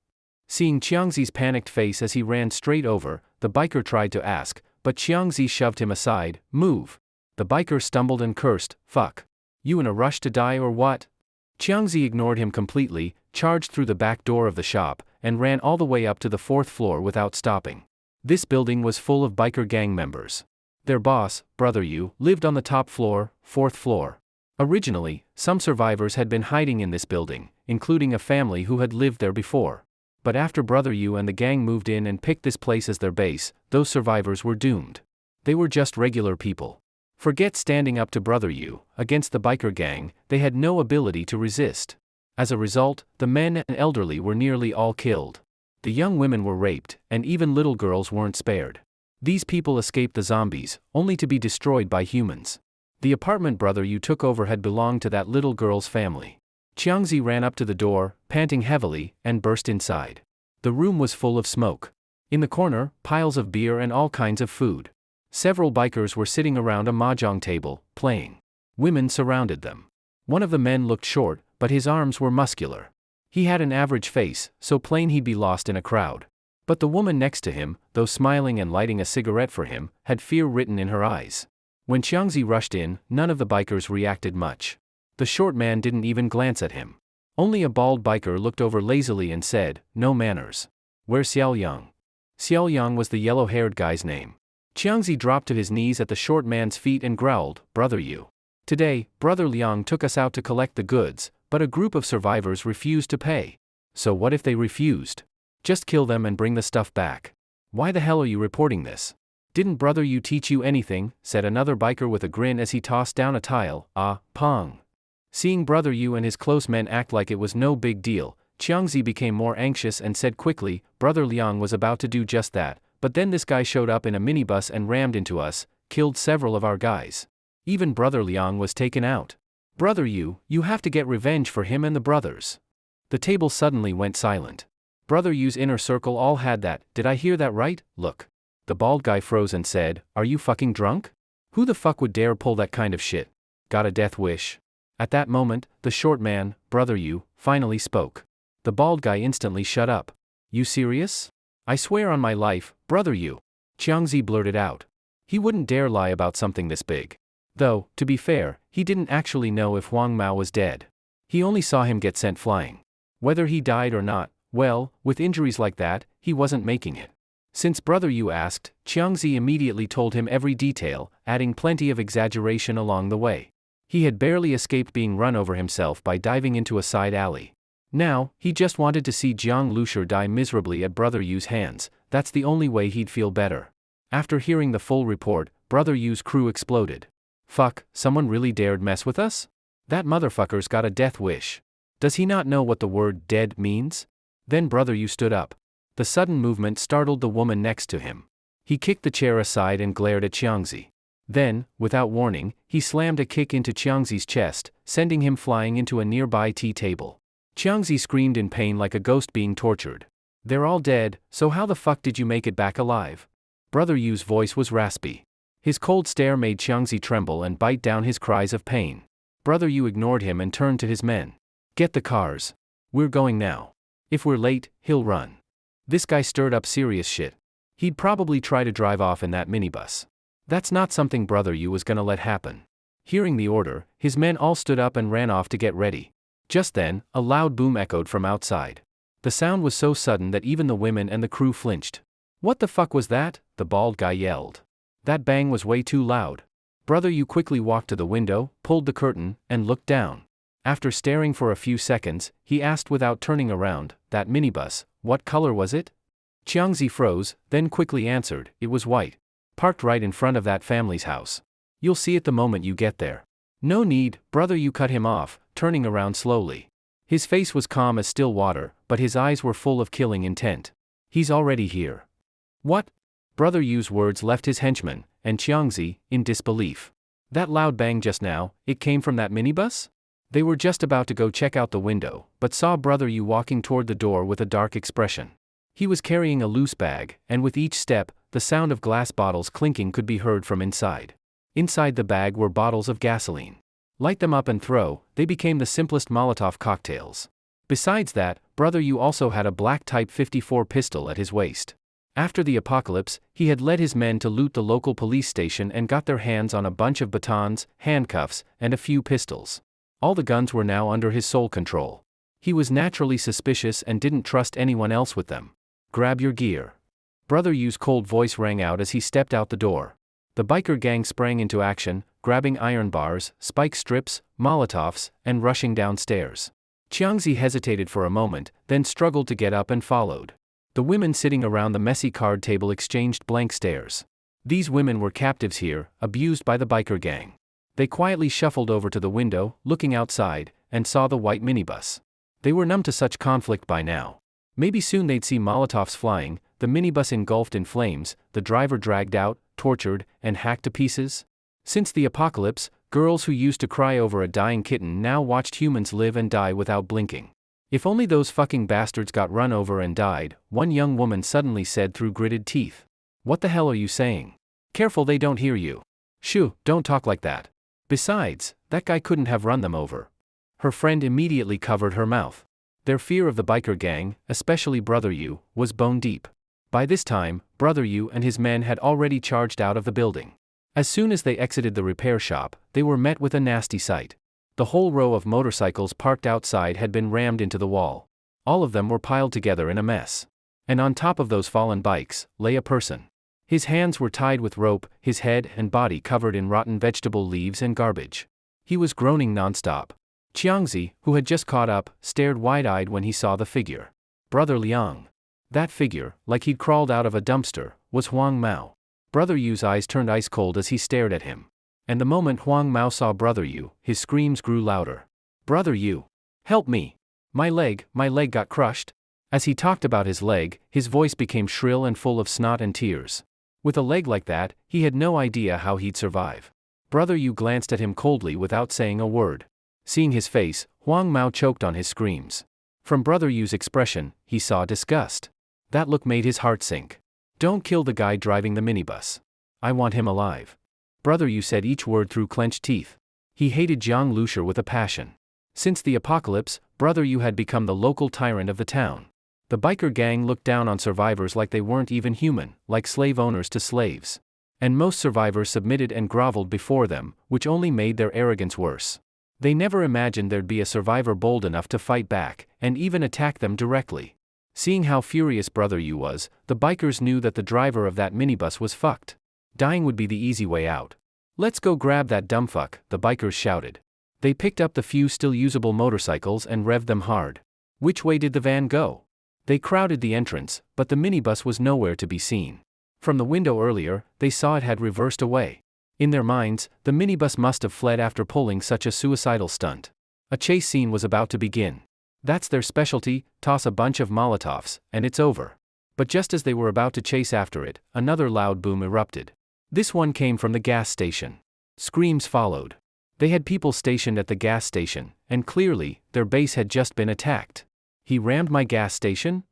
Seeing Qiangzi's panicked face as he ran straight over, the biker tried to ask, but Qiangzi shoved him aside. "Move." The biker stumbled and cursed, "Fuck. You in a rush to die or what?" Qiangzi ignored him completely, charged through the back door of the shop, and ran all the way up to the 4th floor without stopping. This building was full of biker gang members. Their boss, Brother Yu, lived on the top floor, 4th floor. Originally, some survivors had been hiding in this building, including a family who had lived there before. But after Brother Yu and the gang moved in and picked this place as their base, those survivors were doomed. They were just regular people. Forget standing up to Brother Yu. Against the biker gang, they had no ability to resist. As a result, the men and elderly were nearly all killed. The young women were raped, and even little girls weren't spared. These people escaped the zombies, only to be destroyed by humans. The apartment Brother Yu took over had belonged to that little girl's family. Xiangzi ran up to the door, panting heavily, and burst inside. The room was full of smoke. In the corner, piles of beer and all kinds of food. Several bikers were sitting around a mahjong table, playing. Women surrounded them. One of the men looked short, but his arms were muscular. He had an average face, so plain he'd be lost in a crowd. But the woman next to him, though smiling and lighting a cigarette for him, had fear written in her eyes. When Xiangzi rushed in, none of the bikers reacted much. The short man didn't even glance at him. Only a bald biker looked over lazily and said, "No manners. Where's Xiaoyang?" Xiaoyang was the yellow-haired guy's name. Xiangzi dropped to his knees at the short man's feet and growled, "Brother Yu. Today, Brother Liang took us out to collect the goods, but a group of survivors refused to pay. So what if they refused? Just kill them and bring the stuff back. Why the hell are you reporting this? Didn't Brother Yu teach you anything?" said another biker with a grin as he tossed down a tile. Pong. Seeing Brother Yu and his close men act like it was no big deal, Xiangzi became more anxious and said quickly, "Brother Liang was about to do just that, but then this guy showed up in a minibus and rammed into us, killed several of our guys. Even Brother Liang was taken out. Brother Yu, you have to get revenge for him and the brothers." The table suddenly went silent. Brother Yu's inner circle all had that. "Did I hear that right? Look." The bald guy froze and said, "Are you fucking drunk? Who the fuck would dare pull that kind of shit? Got a death wish?" At that moment, the short man, Brother Yu, finally spoke. The bald guy instantly shut up. "You serious? I swear on my life, Brother Yu." Xiangzi blurted out. He wouldn't dare lie about something this big. Though, to be fair, he didn't actually know if Huang Mao was dead. He only saw him get sent flying. Whether he died or not, well, with injuries like that, he wasn't making it. Since Brother Yu asked, Xiangzi immediately told him every detail, adding plenty of exaggeration along the way. He had barely escaped being run over himself by diving into a side alley. Now, he just wanted to see Jiang Lushur die miserably at Brother Yu's hands. That's the only way he'd feel better. After hearing the full report, Brother Yu's crew exploded. "Fuck, someone really dared mess with us? That motherfucker's got a death wish. Does he not know what the word dead means?" Then Brother Yu stood up. The sudden movement startled the woman next to him. He kicked the chair aside and glared at Xiangzi. Then, without warning, he slammed a kick into Xiangzi's chest, sending him flying into a nearby tea table. Xiangzi screamed in pain like a ghost being tortured. "They're all dead, so how the fuck did you make it back alive?" Brother Yu's voice was raspy. His cold stare made Xiangzi tremble and bite down his cries of pain. Brother Yu ignored him and turned to his men. "Get the cars. We're going now. If we're late, he'll run." This guy stirred up serious shit. He'd probably try to drive off in that minibus. That's not something Brother Yu was gonna let happen. Hearing the order, his men all stood up and ran off to get ready. Just then, a loud boom echoed from outside. The sound was so sudden that even the women and the crew flinched. "What the fuck was that?" the bald guy yelled. That bang was way too loud. Brother Yu quickly walked to the window, pulled the curtain, and looked down. After staring for a few seconds, he asked without turning around, "That minibus, what color was it?" Xiangzi froze, then quickly answered, "It was white. Parked right in front of that family's house. You'll see it the moment you get there." "No need," Brother Yu cut him off, turning around slowly. His face was calm as still water, but his eyes were full of killing intent. "He's already here." "What?" Brother Yu's words left his henchman, and Xiangzi, in disbelief. "That loud bang just now, it came from that minibus?" They were just about to go check out the window, but saw Brother Yu walking toward the door with a dark expression. He was carrying a loose bag, and with each step, the sound of glass bottles clinking could be heard from inside. Inside the bag were bottles of gasoline. Light them up and throw, they became the simplest Molotov cocktails. Besides that, Brother Yu also had a black Type 54 pistol at his waist. After the apocalypse, he had led his men to loot the local police station and got their hands on a bunch of batons, handcuffs, and a few pistols. All the guns were now under his sole control. He was naturally suspicious and didn't trust anyone else with them. Grab your gear. Brother Yu's cold voice rang out as he stepped out the door. The biker gang sprang into action, grabbing iron bars, spike strips, molotovs, and rushing downstairs. Qiangzi hesitated for a moment, then struggled to get up and followed. The women sitting around the messy card table exchanged blank stares. These women were captives here, abused by the biker gang. They quietly shuffled over to the window, looking outside, and saw the white minibus. They were numb to such conflict by now. Maybe soon they'd see molotovs flying, the minibus engulfed in flames, the driver dragged out, tortured, and hacked to pieces. Since the apocalypse, girls who used to cry over a dying kitten now watched humans live and die without blinking. If only those fucking bastards got run over and died, one young woman suddenly said through gritted teeth. What the hell are you saying? Careful they don't hear you. Shoo, don't talk like that. Besides, that guy couldn't have run them over. Her friend immediately covered her mouth. Their fear of the biker gang, especially Brother Yu, was bone deep. By this time, Brother Yu and his men had already charged out of the building. As soon as they exited the repair shop, they were met with a nasty sight. The whole row of motorcycles parked outside had been rammed into the wall. All of them were piled together in a mess. And on top of those fallen bikes, lay a person. His hands were tied with rope, his head and body covered in rotten vegetable leaves and garbage. He was groaning nonstop. Qiangzi, who had just caught up, stared wide-eyed when he saw the figure. Brother Liang. That figure, like he'd crawled out of a dumpster, was Huang Mao. Brother Yu's eyes turned ice cold as he stared at him. And the moment Huang Mao saw Brother Yu, his screams grew louder. Brother Yu! Help me! My leg got crushed. As he talked about his leg, his voice became shrill and full of snot and tears. With a leg like that, he had no idea how he'd survive. Brother Yu glanced at him coldly without saying a word. Seeing his face, Huang Mao choked on his screams. From Brother Yu's expression, he saw disgust. That look made his heart sink. Don't kill the guy driving the minibus. I want him alive. Brother Yu said each word through clenched teeth. He hated Jiang Lucia with a passion. Since the apocalypse, Brother Yu had become the local tyrant of the town. The biker gang looked down on survivors like they weren't even human, like slave owners to slaves. And most survivors submitted and groveled before them, which only made their arrogance worse. They never imagined there'd be a survivor bold enough to fight back, and even attack them directly. Seeing how furious Brother Yu was, the bikers knew that the driver of that minibus was fucked. Dying would be the easy way out. Let's go grab that dumbfuck, the bikers shouted. They picked up the few still usable motorcycles and revved them hard. Which way did the van go? They crowded the entrance, but the minibus was nowhere to be seen. From the window earlier, they saw it had reversed away. In their minds, the minibus must have fled after pulling such a suicidal stunt. A chase scene was about to begin. That's their specialty, toss a bunch of molotovs, and it's over. But just as they were about to chase after it, another loud boom erupted. This one came from the gas station. Screams followed. They had people stationed at the gas station, and clearly, their base had just been attacked. He rammed my gas station?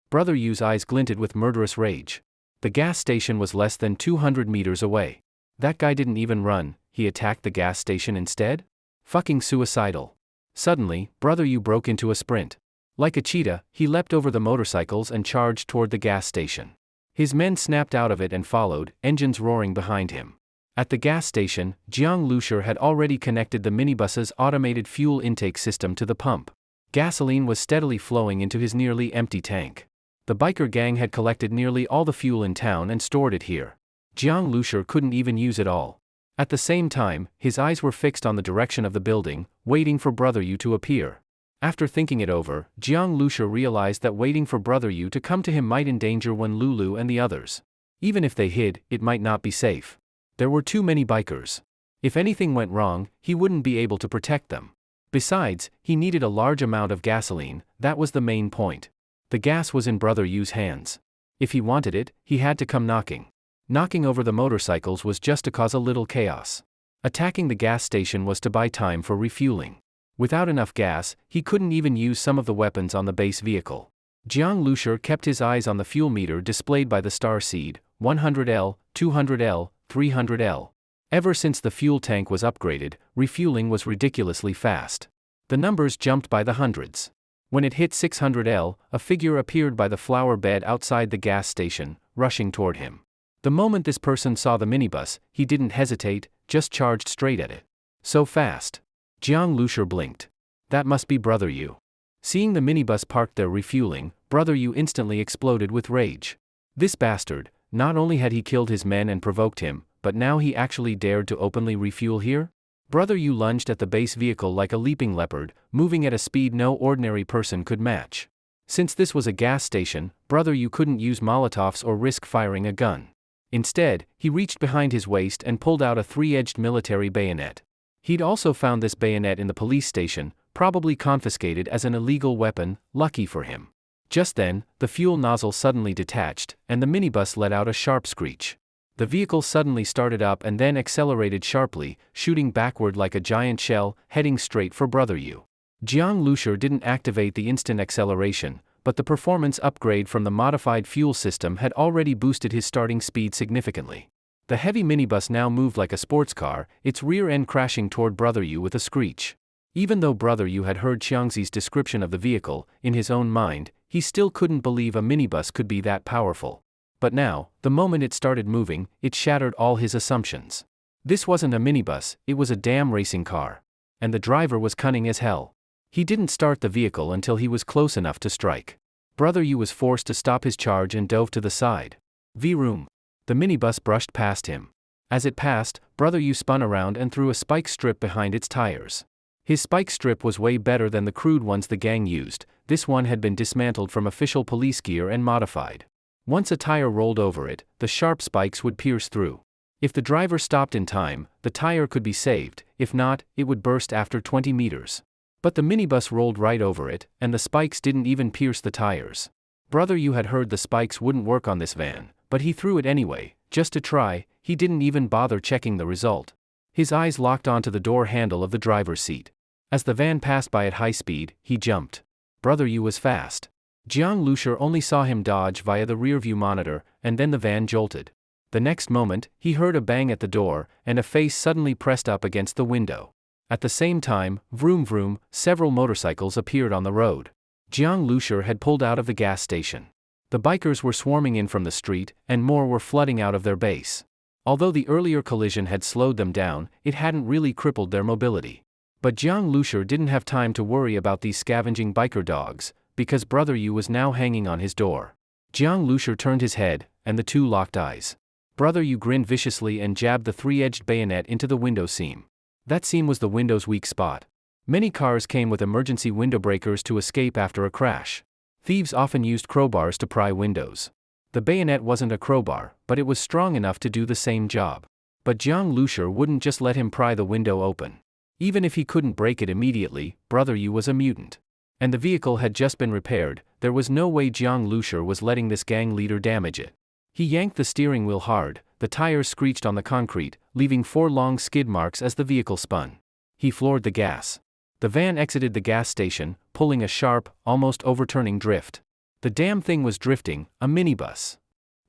Brother Yu's eyes glinted with murderous rage. The gas station was less than 200 meters away. That guy didn't even run, he attacked the gas station instead? Fucking suicidal. Suddenly, Brother Yu broke into a sprint. Like a cheetah, he leapt over the motorcycles and charged toward the gas station. His men snapped out of it and followed, engines roaring behind him. At the gas station, Jiang Lucia had already connected the minibus's automated fuel intake system to the pump. Gasoline was steadily flowing into his nearly empty tank. The biker gang had collected nearly all the fuel in town and stored it here. Jiang Lucia couldn't even use it all. At the same time, his eyes were fixed on the direction of the building, waiting for Brother Yu to appear. After thinking it over, Jiang Lucia realized that waiting for Brother Yu to come to him might endanger Wen Lulu and the others. Even if they hid, it might not be safe. There were too many bikers. If anything went wrong, he wouldn't be able to protect them. Besides, he needed a large amount of gasoline, that was the main point. The gas was in Brother Yu's hands. If he wanted it, he had to come knocking. Knocking over the motorcycles was just to cause a little chaos. Attacking the gas station was to buy time for refueling. Without enough gas, he couldn't even use some of the weapons on the base vehicle. Jiang Lucia kept his eyes on the fuel meter displayed by the star seed, 100L, 200L, 300L. Ever since the fuel tank was upgraded, refueling was ridiculously fast. The numbers jumped by the hundreds. When it hit 600L, a figure appeared by the flower bed outside the gas station, rushing toward him. The moment this person saw the minibus, he didn't hesitate, just charged straight at it. So fast. Jiang Lucia blinked. That must be Brother Yu. Seeing the minibus parked there refueling, Brother Yu instantly exploded with rage. This bastard, not only had he killed his men and provoked him, but now he actually dared to openly refuel here? Brother Yu lunged at the base vehicle like a leaping leopard, moving at a speed no ordinary person could match. Since this was a gas station, Brother Yu couldn't use Molotovs or risk firing a gun. Instead, he reached behind his waist and pulled out a three-edged military bayonet. He'd also found this bayonet in the police station, probably confiscated as an illegal weapon, lucky for him. Just then, the fuel nozzle suddenly detached, and the minibus let out a sharp screech. The vehicle suddenly started up and then accelerated sharply, shooting backward like a giant shell, heading straight for Brother Yu. Jiang Lushur didn't activate the instant acceleration, but the performance upgrade from the modified fuel system had already boosted his starting speed significantly. The heavy minibus now moved like a sports car, its rear end crashing toward Brother Yu with a screech. Even though Brother Yu had heard Xiangzi's description of the vehicle, in his own mind, he still couldn't believe a minibus could be that powerful. But now, the moment it started moving, it shattered all his assumptions. This wasn't a minibus, it was a damn racing car. And the driver was cunning as hell. He didn't start the vehicle until he was close enough to strike. Brother Yu was forced to stop his charge and dove to the side. Vroom. The minibus brushed past him. As it passed, Brother Yu spun around and threw a spike strip behind its tires. His spike strip was way better than the crude ones the gang used. This one had been dismantled from official police gear and modified. Once a tire rolled over it, the sharp spikes would pierce through. If the driver stopped in time, the tire could be saved, if not, it would burst after 20 meters. But the minibus rolled right over it, and the spikes didn't even pierce the tires. Brother Yu had heard the spikes wouldn't work on this van, but he threw it anyway, just to try. He didn't even bother checking the result. His eyes locked onto the door handle of the driver's seat. As the van passed by at high speed, he jumped. Brother Yu was fast. Jiang Lushur only saw him dodge via the rearview monitor, and then the van jolted. The next moment, he heard a bang at the door, and a face suddenly pressed up against the window. At the same time, vroom vroom, several motorcycles appeared on the road. Jiang Lushur had pulled out of the gas station. The bikers were swarming in from the street, and more were flooding out of their base. Although the earlier collision had slowed them down, it hadn't really crippled their mobility. But Jiang Lushur didn't have time to worry about these scavenging biker dogs, because Brother Yu was now hanging on his door. Jiang Lushur turned his head, and the two locked eyes. Brother Yu grinned viciously and jabbed the three-edged bayonet into the window seam. That seam was the window's weak spot. Many cars came with emergency window breakers to escape after a crash. Thieves often used crowbars to pry windows. The bayonet wasn't a crowbar, but it was strong enough to do the same job. But Jiang Lushur wouldn't just let him pry the window open. Even if he couldn't break it immediately, Brother Yu was a mutant. And the vehicle had just been repaired. There was no way Jiang Lushur was letting this gang leader damage it. He yanked the steering wheel hard, the tires screeched on the concrete, leaving 4 long skid marks as the vehicle spun. He floored the gas. The van exited the gas station, pulling a sharp, almost overturning drift. The damn thing was drifting, a minibus.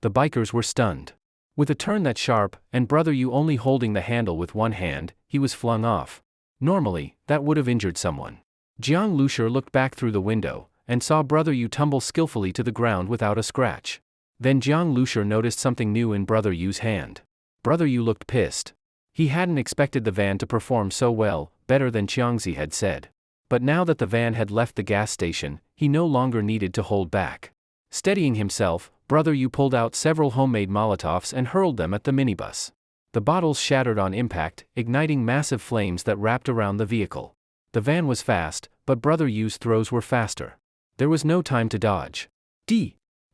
The bikers were stunned. With a turn that sharp, and Brother Yu only holding the handle with one hand, he was flung off. Normally, that would have injured someone. Jiang Lushur looked back through the window, and saw Brother Yu tumble skillfully to the ground without a scratch. Then Jiang Lushur noticed something new in Brother Yu's hand. Brother Yu looked pissed. He hadn't expected the van to perform so well, better than Xiangzi had said. But now that the van had left the gas station, he no longer needed to hold back. Steadying himself, Brother Yu pulled out several homemade Molotovs and hurled them at the minibus. The bottles shattered on impact, igniting massive flames that wrapped around the vehicle. The van was fast, but Brother Yu's throws were faster. There was no time to dodge.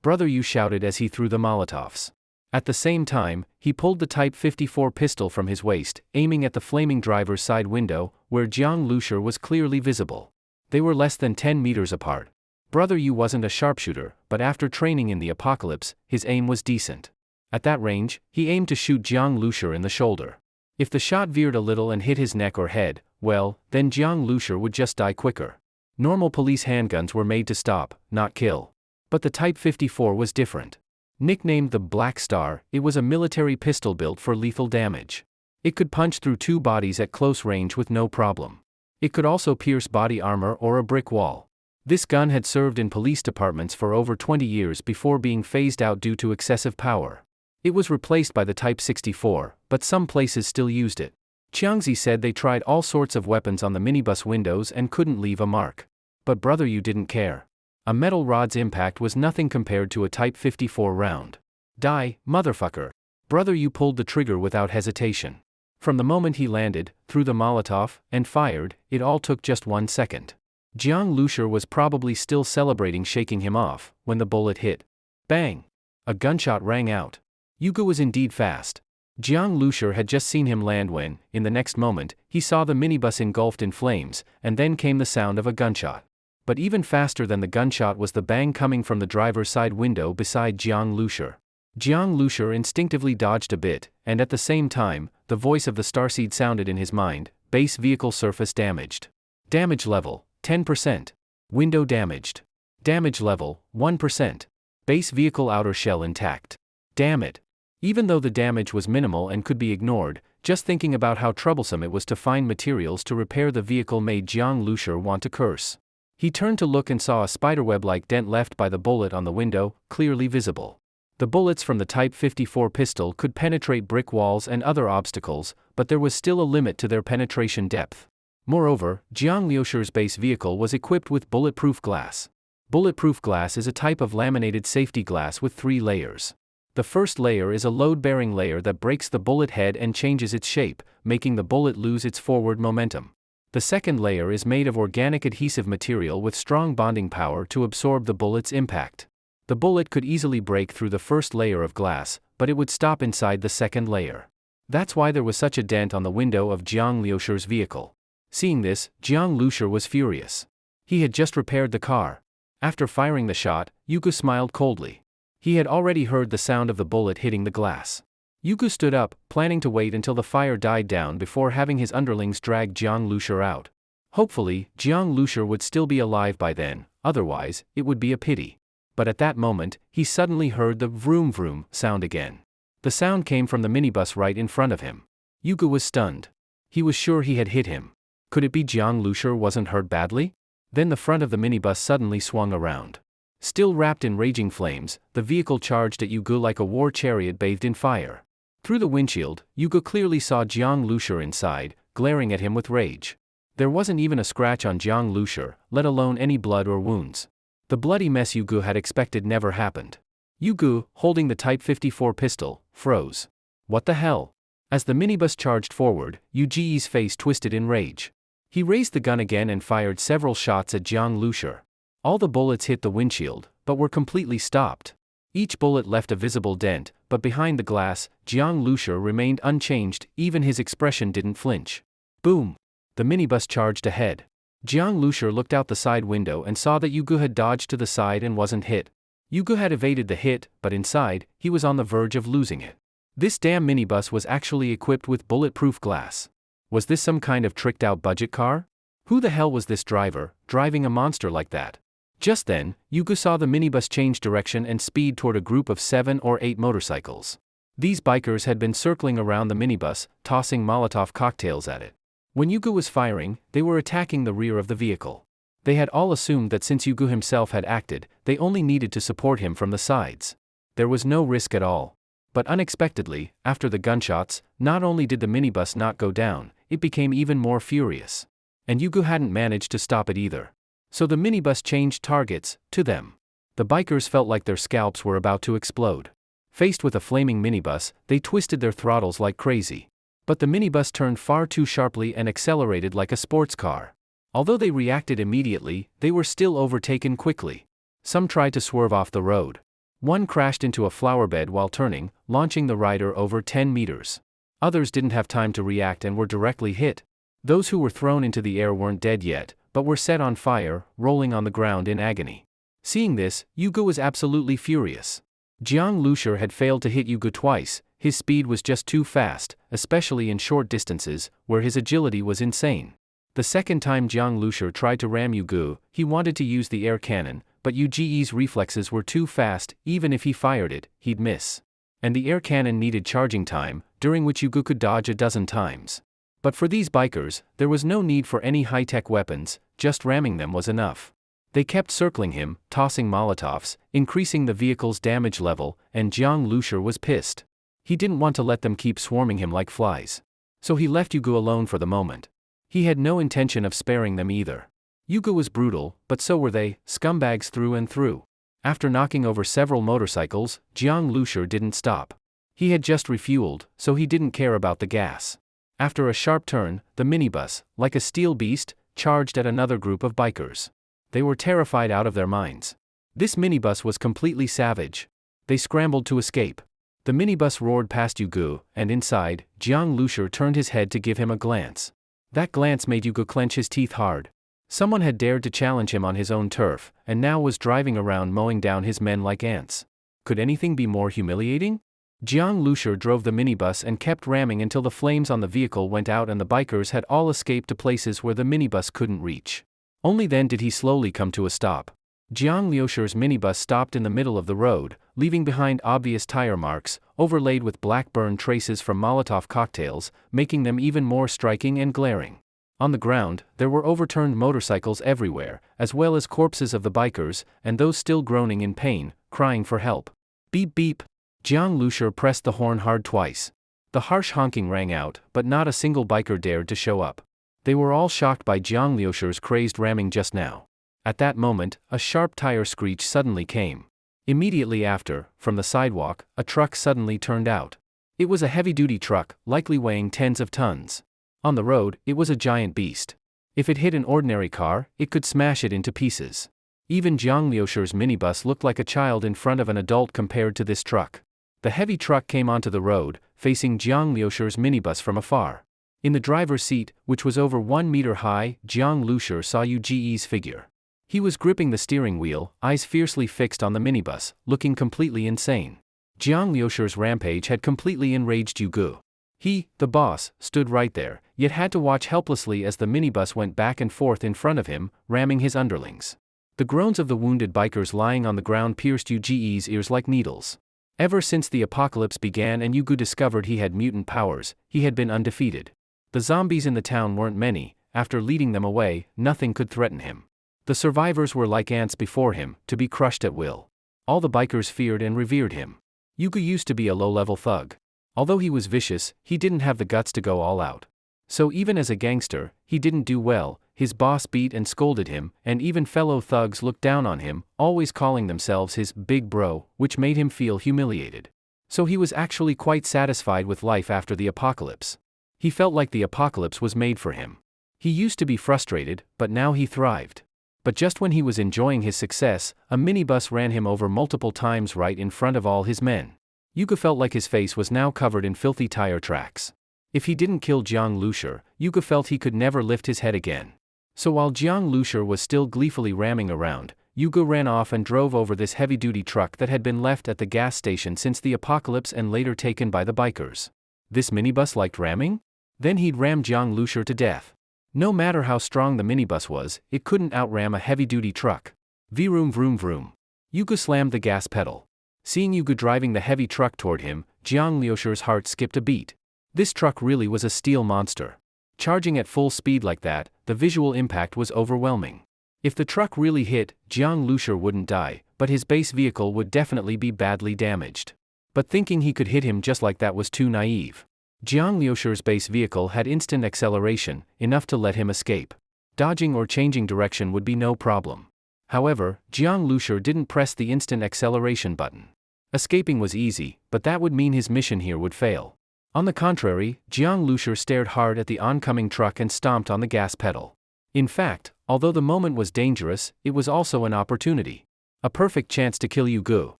Brother Yu shouted as he threw the Molotovs. At the same time, he pulled the Type 54 pistol from his waist, aiming at the flaming driver's side window, where Jiang Lushur was clearly visible. They were less than 10 meters apart. Brother Yu wasn't a sharpshooter, but after training in the apocalypse, his aim was decent. At that range, he aimed to shoot Jiang Lushur in the shoulder. If the shot veered a little and hit his neck or head, well, then Jiang Lushur would just die quicker. Normal police handguns were made to stop, not kill. But the Type 54 was different. Nicknamed the Black Star, it was a military pistol built for lethal damage. It could punch through 2 bodies at close range with no problem. It could also pierce body armor or a brick wall. This gun had served in police departments for over 20 years before being phased out due to excessive power. It was replaced by the Type 64, but some places still used it. Xiangzi said they tried all sorts of weapons on the minibus windows and couldn't leave a mark. But brother, you didn't care. A metal rod's impact was nothing compared to a Type 54 round. Die, motherfucker. Brother, you pulled the trigger without hesitation. From the moment he landed, threw the Molotov, and fired, it all took just 1 second. Jiang Lushur was probably still celebrating, shaking him off, when the bullet hit. Bang! A gunshot rang out. Yuga was indeed fast. Jiang Lushur had just seen him land when, in the next moment, he saw the minibus engulfed in flames, and then came the sound of a gunshot. But even faster than the gunshot was the bang coming from the driver's side window beside Jiang Lushur. Jiang Lushur instinctively dodged a bit, and at the same time, the voice of the starseed sounded in his mind: base vehicle surface damaged. Damage level, 10%. Window damaged. Damage level, 1%. Base vehicle outer shell intact. Damn it. Even though the damage was minimal and could be ignored, just thinking about how troublesome it was to find materials to repair the vehicle made Jiang Lushur want to curse. He turned to look and saw a spiderweb-like dent left by the bullet on the window, clearly visible. The bullets from the Type 54 pistol could penetrate brick walls and other obstacles, but there was still a limit to their penetration depth. Moreover, Jiang Lushur's base vehicle was equipped with bulletproof glass. Bulletproof glass is a type of laminated safety glass with 3 layers. The first layer is a load-bearing layer that breaks the bullet head and changes its shape, making the bullet lose its forward momentum. The second layer is made of organic adhesive material with strong bonding power to absorb the bullet's impact. The bullet could easily break through the first layer of glass, but it would stop inside the second layer. That's why there was such a dent on the window of Jiang Lushur's vehicle. Seeing this, Jiang Lushur was furious. He had just repaired the car. After firing the shot, Yugo smiled coldly. He had already heard the sound of the bullet hitting the glass. Yugo stood up, planning to wait until the fire died down before having his underlings drag Jiang Lushur out. Hopefully, Jiang Lushur would still be alive by then, otherwise, it would be a pity. But at that moment, he suddenly heard the vroom vroom sound again. The sound came from the minibus right in front of him. Yugo was stunned. He was sure he had hit him. Could it be Jiang Lushur wasn't hurt badly? Then the front of the minibus suddenly swung around. Still wrapped in raging flames, the vehicle charged at Yugo like a war chariot bathed in fire. Through the windshield, Yugo clearly saw Jiang Lushur inside, glaring at him with rage. There wasn't even a scratch on Jiang Lushur, let alone any blood or wounds. The bloody mess Yugo had expected never happened. Yugo, holding the Type 54 pistol, froze. What the hell? As the minibus charged forward, Yuji's face twisted in rage. He raised the gun again and fired several shots at Jiang Lushur. All the bullets hit the windshield, but were completely stopped. Each bullet left a visible dent, but behind the glass, Jiang Lushur remained unchanged, even his expression didn't flinch. Boom! The minibus charged ahead. Jiang Lushur looked out the side window and saw that Yugo had dodged to the side and wasn't hit. Yugo had evaded the hit, but inside, he was on the verge of losing it. This damn minibus was actually equipped with bulletproof glass. Was this some kind of tricked-out budget car? Who the hell was this driver, driving a monster like that? Just then, Yugo saw the minibus change direction and speed toward a group of 7 or 8 motorcycles. These bikers had been circling around the minibus, tossing Molotov cocktails at it. When Yugo was firing, they were attacking the rear of the vehicle. They had all assumed that since Yugo himself had acted, they only needed to support him from the sides. There was no risk at all. But unexpectedly, after the gunshots, not only did the minibus not go down, it became even more furious. And Yugo hadn't managed to stop it either. So the minibus changed targets, to them. The bikers felt like their scalps were about to explode. Faced with a flaming minibus, they twisted their throttles like crazy. But the minibus turned far too sharply and accelerated like a sports car. Although they reacted immediately, they were still overtaken quickly. Some tried to swerve off the road. One crashed into a flower bed while turning, launching the rider over 10 meters. Others didn't have time to react and were directly hit. Those who were thrown into the air weren't dead yet, but were set on fire, rolling on the ground in agony. Seeing this, Yugo was absolutely furious. Jiang Lushur had failed to hit Yugo twice. His speed was just too fast, especially in short distances, where his agility was insane. The second time Jiang Lushur tried to ram Yugo, he wanted to use the air cannon, but Yuji's reflexes were too fast, even if he fired it, he'd miss. And the air cannon needed charging time, during which Yugo could dodge a dozen times. But for these bikers, there was no need for any high-tech weapons, just ramming them was enough. They kept circling him, tossing Molotovs, increasing the vehicle's damage level, and Jiang Lushur was pissed. He didn't want to let them keep swarming him like flies. So he left Yugo alone for the moment. He had no intention of sparing them either. Yuga was brutal, but so were they, scumbags through and through. After knocking over several motorcycles, Jiang Lushur didn't stop. He had just refueled, so he didn't care about the gas. After a sharp turn, the minibus, like a steel beast, charged at another group of bikers. They were terrified out of their minds. This minibus was completely savage. They scrambled to escape. The minibus roared past Yuga, and inside, Jiang Lushur turned his head to give him a glance. That glance made Yuga clench his teeth hard. Someone had dared to challenge him on his own turf, and now was driving around mowing down his men like ants. Could anything be more humiliating? Jiang Lushur drove the minibus and kept ramming until the flames on the vehicle went out and the bikers had all escaped to places where the minibus couldn't reach. Only then did he slowly come to a stop. Jiang Lushur's minibus stopped in the middle of the road, leaving behind obvious tire marks, overlaid with black burn traces from Molotov cocktails, making them even more striking and glaring. On the ground, there were overturned motorcycles everywhere, as well as corpses of the bikers, and those still groaning in pain, crying for help. Beep beep. Jiang Lushur pressed the horn hard twice. The harsh honking rang out, but not a single biker dared to show up. They were all shocked by Jiang Lushur's crazed ramming just now. At that moment, a sharp tire screech suddenly came. Immediately after, from the sidewalk, a truck suddenly turned out. It was a heavy-duty truck, likely weighing tens of tons. On the road, it was a giant beast. If it hit an ordinary car, it could smash it into pieces. Even Jiang Lushur's minibus looked like a child in front of an adult compared to this truck. The heavy truck came onto the road, facing Jiang Lushur's minibus from afar. In the driver's seat, which was over 1 meter high, Jiang Lushur saw Yuji's figure. He was gripping the steering wheel, eyes fiercely fixed on the minibus, looking completely insane. Jiang Lushur's rampage had completely enraged Yuga. He, the boss, stood right there, yet had to watch helplessly as the minibus went back and forth in front of him, ramming his underlings. The groans of the wounded bikers lying on the ground pierced Yuji's ears like needles. Ever since the apocalypse began and Yuga discovered he had mutant powers, he had been undefeated. The zombies in the town weren't many. After leading them away, nothing could threaten him. The survivors were like ants before him, to be crushed at will. All the bikers feared and revered him. Yuga used to be a low-level thug. Although he was vicious, he didn't have the guts to go all out. So even as a gangster, he didn't do well. His boss beat and scolded him, and even fellow thugs looked down on him, always calling themselves his big bro, which made him feel humiliated. So he was actually quite satisfied with life after the apocalypse. He felt like the apocalypse was made for him. He used to be frustrated, but now he thrived. But just when he was enjoying his success, a minibus ran him over multiple times right in front of all his men. Yuga felt like his face was now covered in filthy tire tracks. If he didn't kill Jiang Lushur, Yuga felt he could never lift his head again. So while Jiang Lushur was still gleefully ramming around, Yuga ran off and drove over this heavy-duty truck that had been left at the gas station since the apocalypse and later taken by the bikers. This minibus liked ramming? Then he'd ram Jiang Lushur to death. No matter how strong the minibus was, it couldn't outram a heavy-duty truck. Vroom vroom vroom. Yuga slammed the gas pedal. Seeing Yuga driving the heavy truck toward him, Jiang Lushur's heart skipped a beat. This truck really was a steel monster. Charging at full speed like that, the visual impact was overwhelming. If the truck really hit, Jiang Lushur wouldn't die, but his base vehicle would definitely be badly damaged. But thinking he could hit him just like that was too naive. Jiang Lushur's base vehicle had instant acceleration, enough to let him escape. Dodging or changing direction would be no problem. However, Jiang Lushur didn't press the instant acceleration button. Escaping was easy, but that would mean his mission here would fail. On the contrary, Jiang Lushur stared hard at the oncoming truck and stomped on the gas pedal. In fact, although the moment was dangerous, it was also an opportunity. A perfect chance to kill Yuga.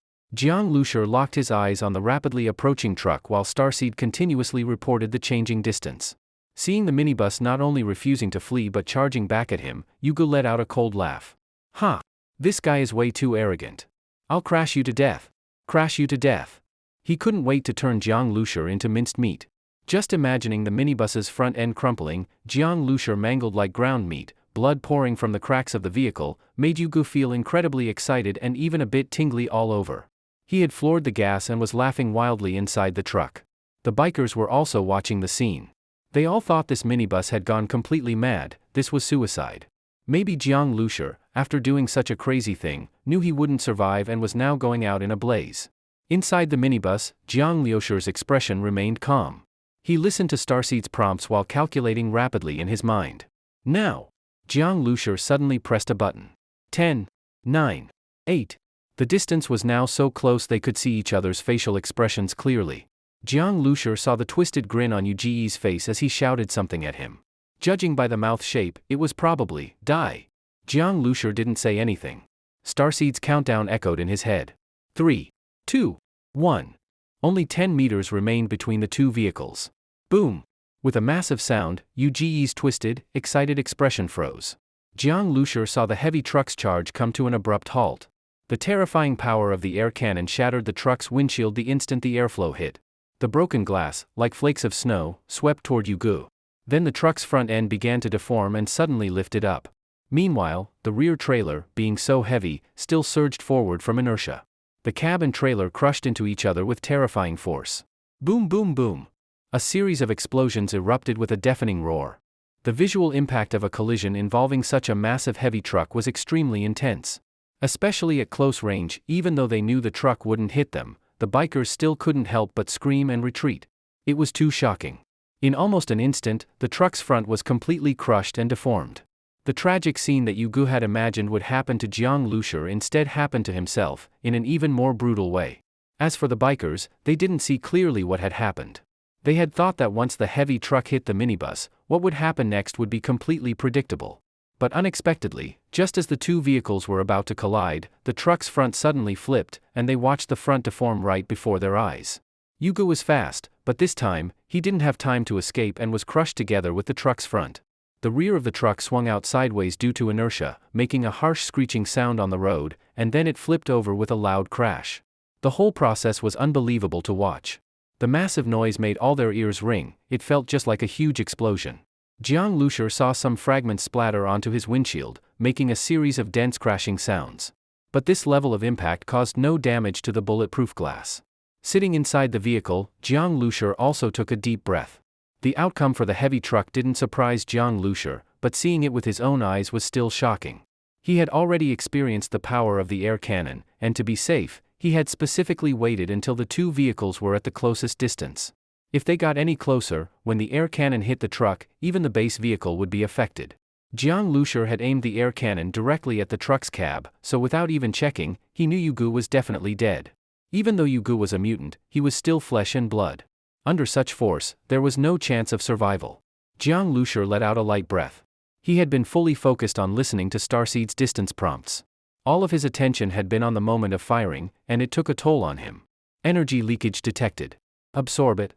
Jiang Lushur locked his eyes on the rapidly approaching truck while Starseed continuously reported the changing distance. Seeing the minibus not only refusing to flee but charging back at him, Yuga let out a cold laugh. "Ha! This guy is way too arrogant. I'll crash you to death. Crash you to death." He couldn't wait to turn Jiang Lushur into minced meat. Just imagining the minibus's front end crumpling, Jiang Lushur mangled like ground meat, blood pouring from the cracks of the vehicle, made Yuga feel incredibly excited and even a bit tingly all over. He had floored the gas and was laughing wildly inside the truck. The bikers were also watching the scene. They all thought this minibus had gone completely mad. This was suicide. Maybe Jiang Lushur, after doing such a crazy thing, knew he wouldn't survive and was now going out in a blaze. Inside the minibus, Jiang Lushur's expression remained calm. He listened to Starseed's prompts while calculating rapidly in his mind. Now! Jiang Lushur suddenly pressed a button. 10, 9, 8. The distance was now so close they could see each other's facial expressions clearly. Jiang Lushur saw the twisted grin on Yuji's face as he shouted something at him. Judging by the mouth shape, it was probably, die. Jiang Lushur didn't say anything. Starseed's countdown echoed in his head. 3, 2, 1. Only 10 meters remained between the two vehicles. Boom! With a massive sound, Yuji's twisted, excited expression froze. Jiang Lushur saw the heavy truck's charge come to an abrupt halt. The terrifying power of the air cannon shattered the truck's windshield the instant the airflow hit. The broken glass, like flakes of snow, swept toward Yugu. Then the truck's front end began to deform and suddenly lifted up. Meanwhile, the rear trailer, being so heavy, still surged forward from inertia. The cab and trailer crushed into each other with terrifying force. Boom, boom, boom. A series of explosions erupted with a deafening roar. The visual impact of a collision involving such a massive heavy truck was extremely intense. Especially at close range, even though they knew the truck wouldn't hit them, the bikers still couldn't help but scream and retreat. It was too shocking. In almost an instant, the truck's front was completely crushed and deformed. The tragic scene that Yugu had imagined would happen to Jiang Lushur instead happened to himself, in an even more brutal way. As for the bikers, they didn't see clearly what had happened. They had thought that once the heavy truck hit the minibus, what would happen next would be completely predictable. But unexpectedly, just as the two vehicles were about to collide, the truck's front suddenly flipped, and they watched the front deform right before their eyes. Yugu was fast, but this time, he didn't have time to escape and was crushed together with the truck's front. The rear of the truck swung out sideways due to inertia, making a harsh screeching sound on the road, and then it flipped over with a loud crash. The whole process was unbelievable to watch. The massive noise made all their ears ring. It felt just like a huge explosion. Jiang Lushur saw some fragments splatter onto his windshield, making a series of dense crashing sounds. But this level of impact caused no damage to the bulletproof glass. Sitting inside the vehicle, Jiang Lushur also took a deep breath. The outcome for the heavy truck didn't surprise Jiang Lushur, but seeing it with his own eyes was still shocking. He had already experienced the power of the air cannon, and to be safe, he had specifically waited until the two vehicles were at the closest distance. If they got any closer, when the air cannon hit the truck, even the base vehicle would be affected. Jiang Lushur had aimed the air cannon directly at the truck's cab, so without even checking, he knew Yugu was definitely dead. Even though Yugu was a mutant, he was still flesh and blood. Under such force, there was no chance of survival. Jiang Lushur let out a light breath. He had been fully focused on listening to Starseed's distance prompts. All of his attention had been on the moment of firing, and it took a toll on him. Energy leakage detected. Absorb it.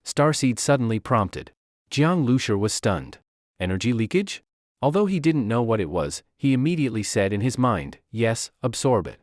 Starseed suddenly prompted. Jiang Lushur was stunned. Energy leakage? Although he didn't know what it was, he immediately said in his mind, yes, absorb it.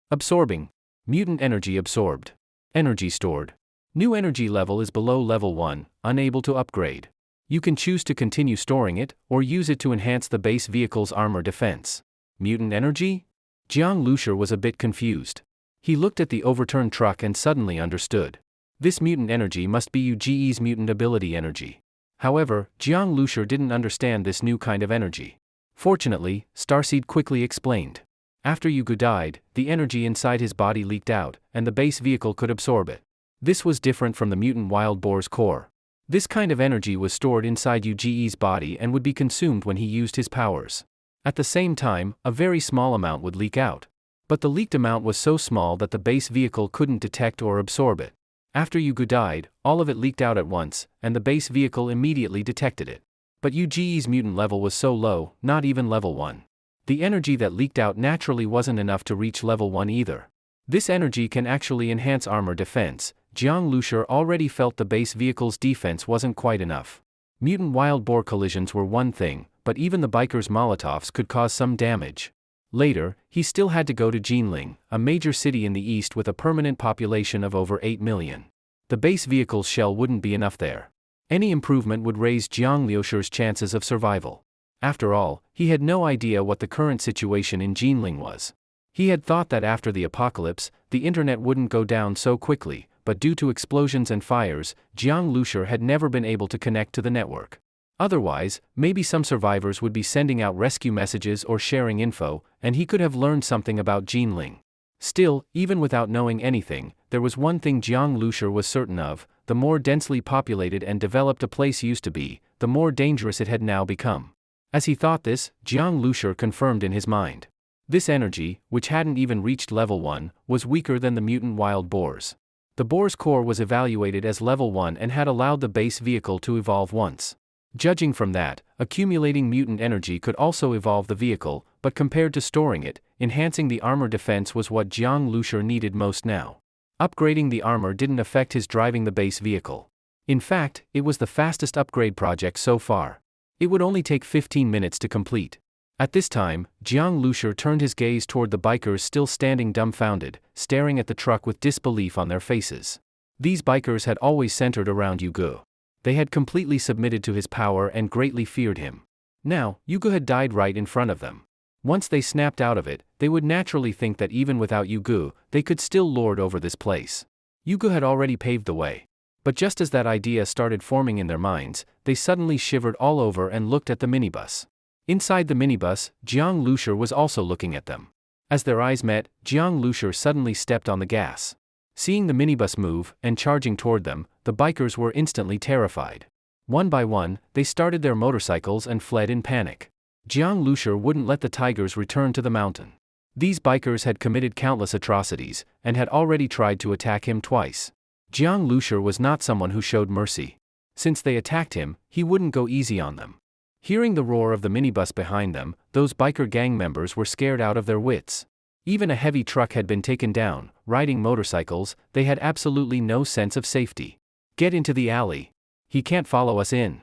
Absorbing. Mutant energy absorbed. Energy stored. New energy level is below level 1, unable to upgrade. You can choose to continue storing it, or use it to enhance the base vehicle's armor defense. Mutant energy? Jiang Lushur was a bit confused. He looked at the overturned truck and suddenly understood. This mutant energy must be Yuji's mutant ability energy. However, Jiang Lushur didn't understand this new kind of energy. Fortunately, Starseed quickly explained. After Yugu died, the energy inside his body leaked out, and the base vehicle could absorb it. This was different from the mutant wild boar's core. This kind of energy was stored inside Yuji's body and would be consumed when he used his powers. At the same time, a very small amount would leak out. But the leaked amount was so small that the base vehicle couldn't detect or absorb it. After Yugu died, all of it leaked out at once, and the base vehicle immediately detected it. But Yuji's mutant level was so low, not even level 1. The energy that leaked out naturally wasn't enough to reach level 1 either. This energy can actually enhance armor defense. Jiang Lushur already felt the base vehicle's defense wasn't quite enough. Mutant wild boar collisions were one thing, but even the bikers' Molotovs could cause some damage. Later, he still had to go to Jinling, a major city in the east with a permanent population of over 8 million. The base vehicle's shell wouldn't be enough there. Any improvement would raise Jiang Lushur's chances of survival. After all, he had no idea what the current situation in Jinling was. He had thought that after the apocalypse, the internet wouldn't go down so quickly, but due to explosions and fires, Jiang Lushur had never been able to connect to the network. Otherwise, maybe some survivors would be sending out rescue messages or sharing info, and he could have learned something about Jinling. Still, even without knowing anything, there was one thing Jiang Lushur was certain of: the more densely populated and developed a place used to be, the more dangerous it had now become. As he thought this, Jiang Lushi confirmed in his mind. This energy, which hadn't even reached level 1, was weaker than the mutant wild boar's. The boar's core was evaluated as level 1 and had allowed the base vehicle to evolve once. Judging from that, accumulating mutant energy could also evolve the vehicle, but compared to storing it, enhancing the armor defense was what Jiang Lushi needed most now. Upgrading the armor didn't affect his driving the base vehicle. In fact, it was the fastest upgrade project so far. It would only take 15 minutes to complete. At this time, Jiang Lushi turned his gaze toward the bikers still standing dumbfounded, staring at the truck with disbelief on their faces. These bikers had always centered around Yugu. They had completely submitted to his power and greatly feared him. Now, Yugu had died right in front of them. Once they snapped out of it, they would naturally think that even without Yugu, they could still lord over this place. Yugu had already paved the way. But just as that idea started forming in their minds, they suddenly shivered all over and looked at the minibus. Inside the minibus, Jiang Lushi was also looking at them. As their eyes met, Jiang Lushi suddenly stepped on the gas. Seeing the minibus move and charging toward them, the bikers were instantly terrified. One by one, they started their motorcycles and fled in panic. Jiang Lushi wouldn't let the tigers return to the mountain. These bikers had committed countless atrocities and had already tried to attack him twice. Jiang Lushi was not someone who showed mercy. Since they attacked him, he wouldn't go easy on them. Hearing the roar of the minibus behind them, those biker gang members were scared out of their wits. Even a heavy truck had been taken down. Riding motorcycles, they had absolutely no sense of safety. "Get into the alley. He can't follow us in,"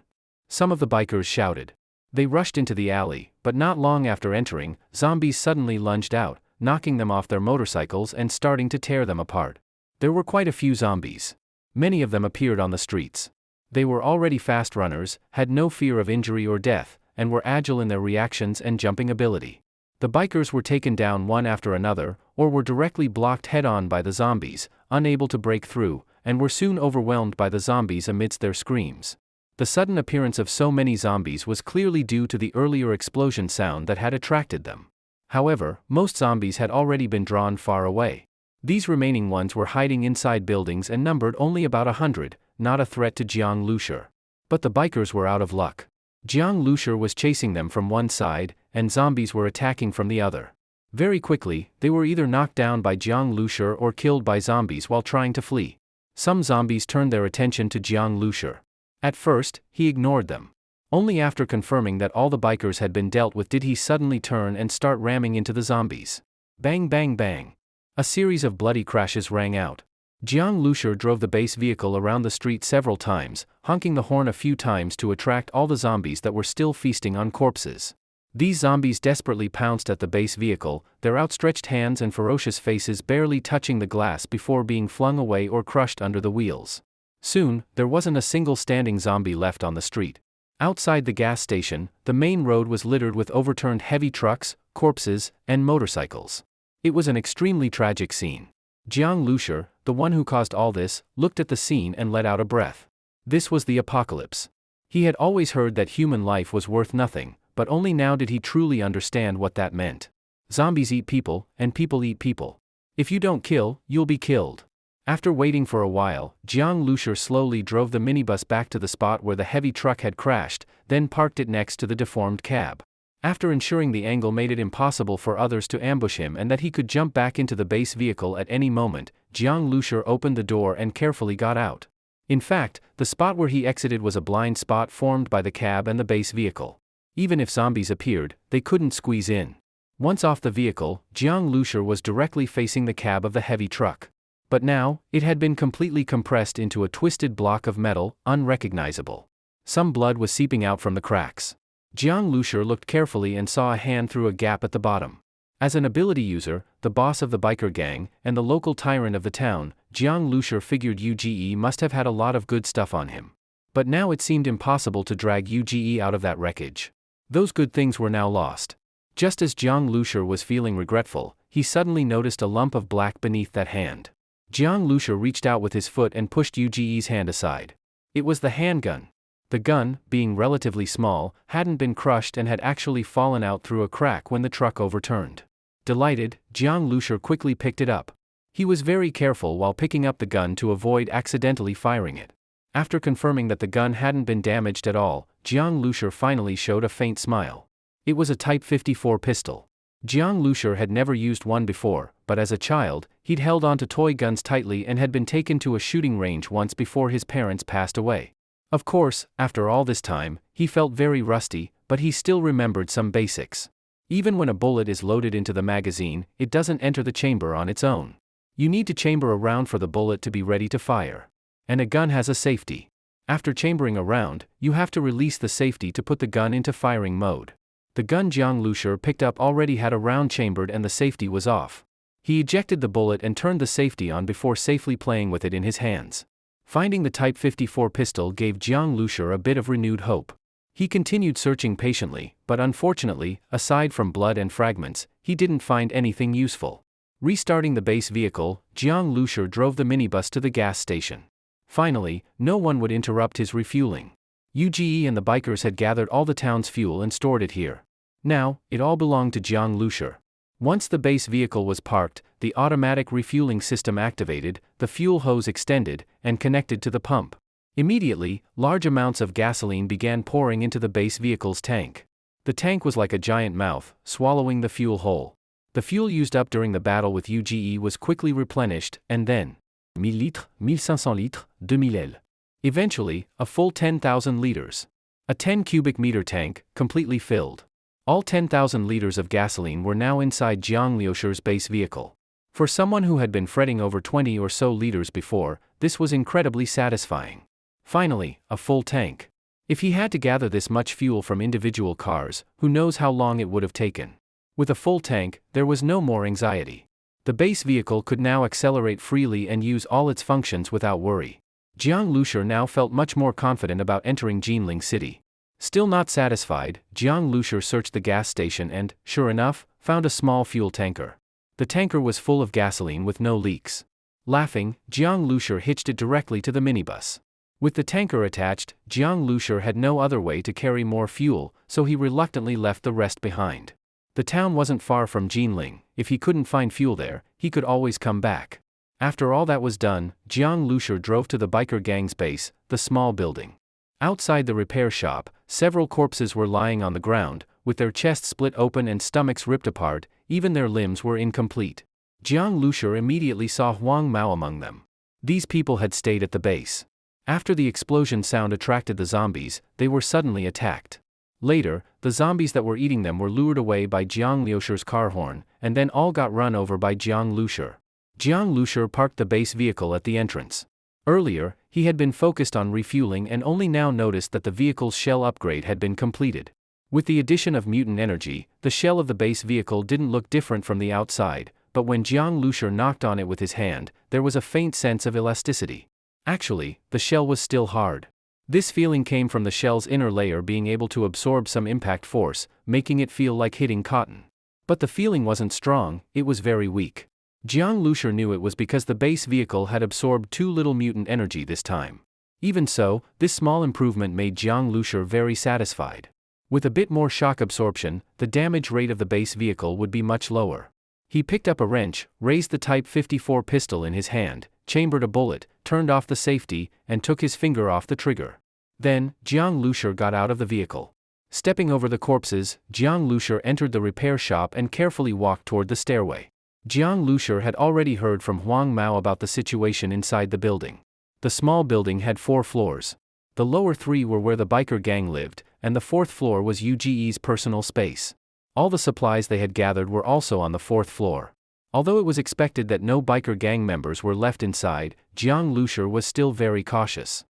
some of the bikers shouted. They rushed into the alley, but not long after entering, zombies suddenly lunged out, knocking them off their motorcycles and starting to tear them apart. There were quite a few zombies. Many of them appeared on the streets. They were already fast runners, had no fear of injury or death, and were agile in their reactions and jumping ability. The bikers were taken down one after another, or were directly blocked head-on by the zombies, unable to break through, and were soon overwhelmed by the zombies amidst their screams. The sudden appearance of so many zombies was clearly due to the earlier explosion sound that had attracted them. However, most zombies had already been drawn far away. These remaining ones were hiding inside buildings and numbered only about 100, not a threat to Jiang Lushi. But the bikers were out of luck. Jiang Lushi was chasing them from one side, and zombies were attacking from the other. Very quickly, they were either knocked down by Jiang Lushi or killed by zombies while trying to flee. Some zombies turned their attention to Jiang Lushi. At first, he ignored them. Only after confirming that all the bikers had been dealt with did he suddenly turn and start ramming into the zombies. Bang bang bang. A series of bloody crashes rang out. Jiang Lushi drove the base vehicle around the street several times, honking the horn a few times to attract all the zombies that were still feasting on corpses. These zombies desperately pounced at the base vehicle, their outstretched hands and ferocious faces barely touching the glass before being flung away or crushed under the wheels. Soon, there wasn't a single standing zombie left on the street. Outside the gas station, the main road was littered with overturned heavy trucks, corpses, and motorcycles. It was an extremely tragic scene. Jiang Lushi, the one who caused all this, looked at the scene and let out a breath. This was the apocalypse. He had always heard that human life was worth nothing, but only now did he truly understand what that meant. Zombies eat people, and people eat people. If you don't kill, you'll be killed. After waiting for a while, Jiang Lushi slowly drove the minibus back to the spot where the heavy truck had crashed, then parked it next to the deformed cab. After ensuring the angle made it impossible for others to ambush him and that he could jump back into the base vehicle at any moment, Jiang Lushi opened the door and carefully got out. In fact, the spot where he exited was a blind spot formed by the cab and the base vehicle. Even if zombies appeared, they couldn't squeeze in. Once off the vehicle, Jiang Lushi was directly facing the cab of the heavy truck. But now, it had been completely compressed into a twisted block of metal, unrecognizable. Some blood was seeping out from the cracks. Jiang Lushi looked carefully and saw a hand through a gap at the bottom. As an ability user, the boss of the biker gang, and the local tyrant of the town, Jiang Lushi figured Uge must have had a lot of good stuff on him. But now it seemed impossible to drag Uge out of that wreckage. Those good things were now lost. Just as Jiang Lushi was feeling regretful, he suddenly noticed a lump of black beneath that hand. Jiang Lushi reached out with his foot and pushed Uge's hand aside. It was the handgun. The gun, being relatively small, hadn't been crushed and had actually fallen out through a crack when the truck overturned. Delighted, Jiang Lushi quickly picked it up. He was very careful while picking up the gun to avoid accidentally firing it. After confirming that the gun hadn't been damaged at all, Jiang Lushi finally showed a faint smile. It was a Type 54 pistol. Jiang Lushi had never used one before, but as a child, he'd held onto toy guns tightly and had been taken to a shooting range once before his parents passed away. Of course, after all this time, he felt very rusty, but he still remembered some basics. Even when a bullet is loaded into the magazine, it doesn't enter the chamber on its own. You need to chamber a round for the bullet to be ready to fire. And a gun has a safety. After chambering a round, you have to release the safety to put the gun into firing mode. The gun Jiang Lushi picked up already had a round chambered and the safety was off. He ejected the bullet and turned the safety on before safely playing with it in his hands. Finding the Type 54 pistol gave Jiang Lushi a bit of renewed hope. He continued searching patiently, but unfortunately, aside from blood and fragments, he didn't find anything useful. Restarting the base vehicle, Jiang Lushi drove the minibus to the gas station. Finally, no one would interrupt his refueling. UGE and the bikers had gathered all the town's fuel and stored it here. Now, it all belonged to Jiang Lushi. Once the base vehicle was parked, the automatic refueling system activated, the fuel hose extended, and connected to the pump. Immediately, large amounts of gasoline began pouring into the base vehicle's tank. The tank was like a giant mouth, swallowing the fuel whole. The fuel used up during the battle with UGE was quickly replenished, and then 1000 litres, 1500 litres, 2000 L. Eventually, a full 10,000 liters. A 10 cubic meter tank, completely filled. All 10,000 liters of gasoline were now inside Jiang Lushi's base vehicle. For someone who had been fretting over 20 or so liters before, this was incredibly satisfying. Finally, a full tank. If he had to gather this much fuel from individual cars, who knows how long it would have taken. With a full tank, there was no more anxiety. The base vehicle could now accelerate freely and use all its functions without worry. Jiang Lushi now felt much more confident about entering Jinling City. Still not satisfied, Jiang Lushi searched the gas station and, sure enough, found a small fuel tanker. The tanker was full of gasoline with no leaks. Laughing, Jiang Lushi hitched it directly to the minibus. With the tanker attached, Jiang Lushi had no other way to carry more fuel, so he reluctantly left the rest behind. The town wasn't far from Jinling. If he couldn't find fuel there, he could always come back. After all that was done, Jiang Lushi drove to the biker gang's base, the small building. Outside the repair shop, several corpses were lying on the ground, with their chests split open and stomachs ripped apart, even their limbs were incomplete. Jiang Lushi immediately saw Huang Mao among them. These people had stayed at the base. After the explosion sound attracted the zombies, they were suddenly attacked. Later, the zombies that were eating them were lured away by Jiang Lushi's car horn, and then all got run over by Jiang Lushi. Jiang Lushi parked the base vehicle at the entrance. Earlier, he had been focused on refueling and only now noticed that the vehicle's shell upgrade had been completed. With the addition of mutant energy, the shell of the base vehicle didn't look different from the outside, but when Jiang Lushi knocked on it with his hand, there was a faint sense of elasticity. Actually, the shell was still hard. This feeling came from the shell's inner layer being able to absorb some impact force, making it feel like hitting cotton. But the feeling wasn't strong, it was very weak. Jiang Lushi knew it was because the base vehicle had absorbed too little mutant energy this time. Even so, this small improvement made Jiang Lushi very satisfied. With a bit more shock absorption, the damage rate of the base vehicle would be much lower. He picked up a wrench, raised the Type 54 pistol in his hand, chambered a bullet, turned off the safety, and took his finger off the trigger. Then, Jiang Lushi got out of the vehicle. Stepping over the corpses, Jiang Lushi entered the repair shop and carefully walked toward the stairway. Jiang Lushi had already heard from Huang Mao about the situation inside the building. The small building had 4 floors. The lower 3 were where the biker gang lived, and the 4th floor was UGE's personal space. All the supplies they had gathered were also on the 4th floor. Although it was expected that no biker gang members were left inside, Jiang Lushi was still very cautious.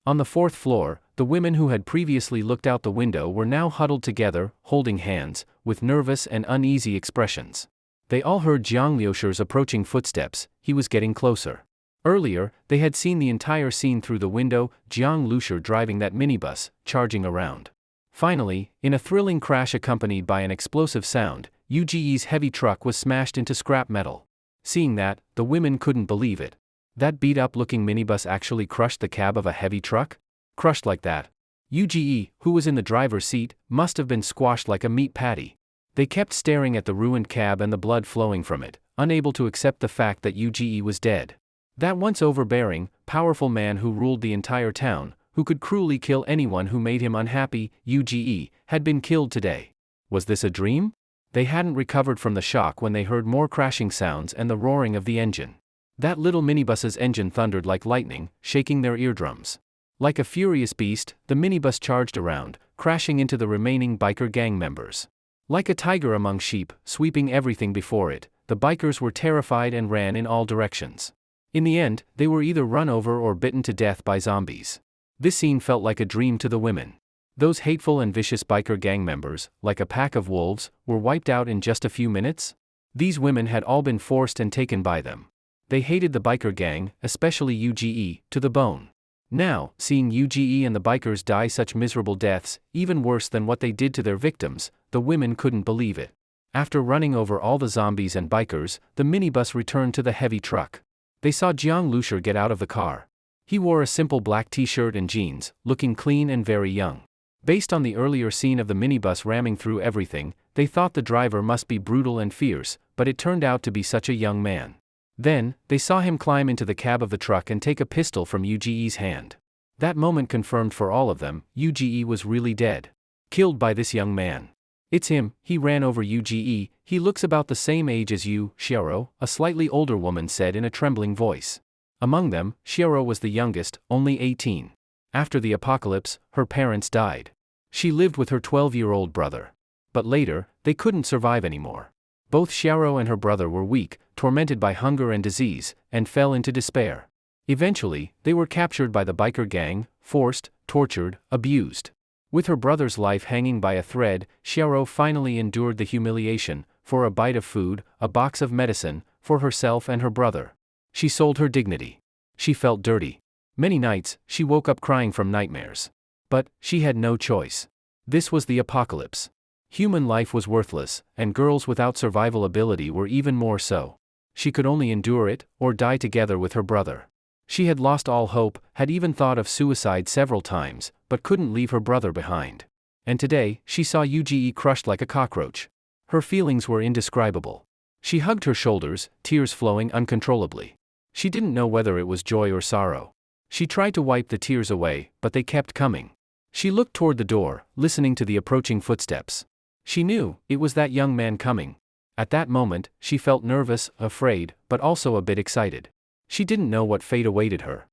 On the 4th floor, the women who had previously looked out the window were now huddled together, holding hands, with nervous and uneasy expressions. They all heard Jiang Lushi's approaching footsteps. He was getting closer. Earlier, they had seen the entire scene through the window, Jiang Lushi driving that minibus, charging around. Finally, in a thrilling crash accompanied by an explosive sound, UGE's heavy truck was smashed into scrap metal. Seeing that, the women couldn't believe it. That beat-up-looking minibus actually crushed the cab of a heavy truck? Crushed like that. UGE, who was in the driver's seat, must have been squashed like a meat patty. They kept staring at the ruined cab and the blood flowing from it, unable to accept the fact that UGE was dead. That once overbearing, powerful man who ruled the entire town, who could cruelly kill anyone who made him unhappy, UGE, had been killed today. Was this a dream? They hadn't recovered from the shock when they heard more crashing sounds and the roaring of the engine. That little minibus's engine thundered like lightning, shaking their eardrums. Like a furious beast, the minibus charged around, crashing into the remaining biker gang members. Like a tiger among sheep, sweeping everything before it, the bikers were terrified and ran in all directions. In the end, they were either run over or bitten to death by zombies. This scene felt like a dream to the women. Those hateful and vicious biker gang members, like a pack of wolves, were wiped out in just a few minutes? These women had all been forced and taken by them. They hated the biker gang, especially UGE, to the bone. Now, seeing UGE and the bikers die such miserable deaths, even worse than what they did to their victims, the women couldn't believe it. After running over all the zombies and bikers, the minibus returned to the heavy truck. They saw Jiang Lushur get out of the car. He wore a simple black t-shirt and jeans, looking clean and very young. Based on the earlier scene of the minibus ramming through everything, they thought the driver must be brutal and fierce, but it turned out to be such a young man. Then, they saw him climb into the cab of the truck and take a pistol from UGE's hand. That moment confirmed for all of them, UGE was really dead. Killed by this young man. It's him, he ran over UGE, he looks about the same age as you, Xiaoro, a slightly older woman said in a trembling voice. Among them, Xiaoro was the youngest, only 18. After the apocalypse, her parents died. She lived with her 12-year-old brother. But later, they couldn't survive anymore. Both Xiaoro and her brother were weak, tormented by hunger and disease, and fell into despair. Eventually, they were captured by the biker gang, forced, tortured, abused. With her brother's life hanging by a thread, Xiaoro finally endured the humiliation, for a bite of food, a box of medicine, for herself and her brother. She sold her dignity. She felt dirty. Many nights, she woke up crying from nightmares. But, she had no choice. This was the apocalypse. Human life was worthless, and girls without survival ability were even more so. She could only endure it, or die together with her brother. She had lost all hope, had even thought of suicide several times, but couldn't leave her brother behind. And today, she saw UGE crushed like a cockroach. Her feelings were indescribable. She hugged her shoulders, tears flowing uncontrollably. She didn't know whether it was joy or sorrow. She tried to wipe the tears away, but they kept coming. She looked toward the door, listening to the approaching footsteps. She knew, it was that young man coming. At that moment, she felt nervous, afraid, but also a bit excited. She didn't know what fate awaited her.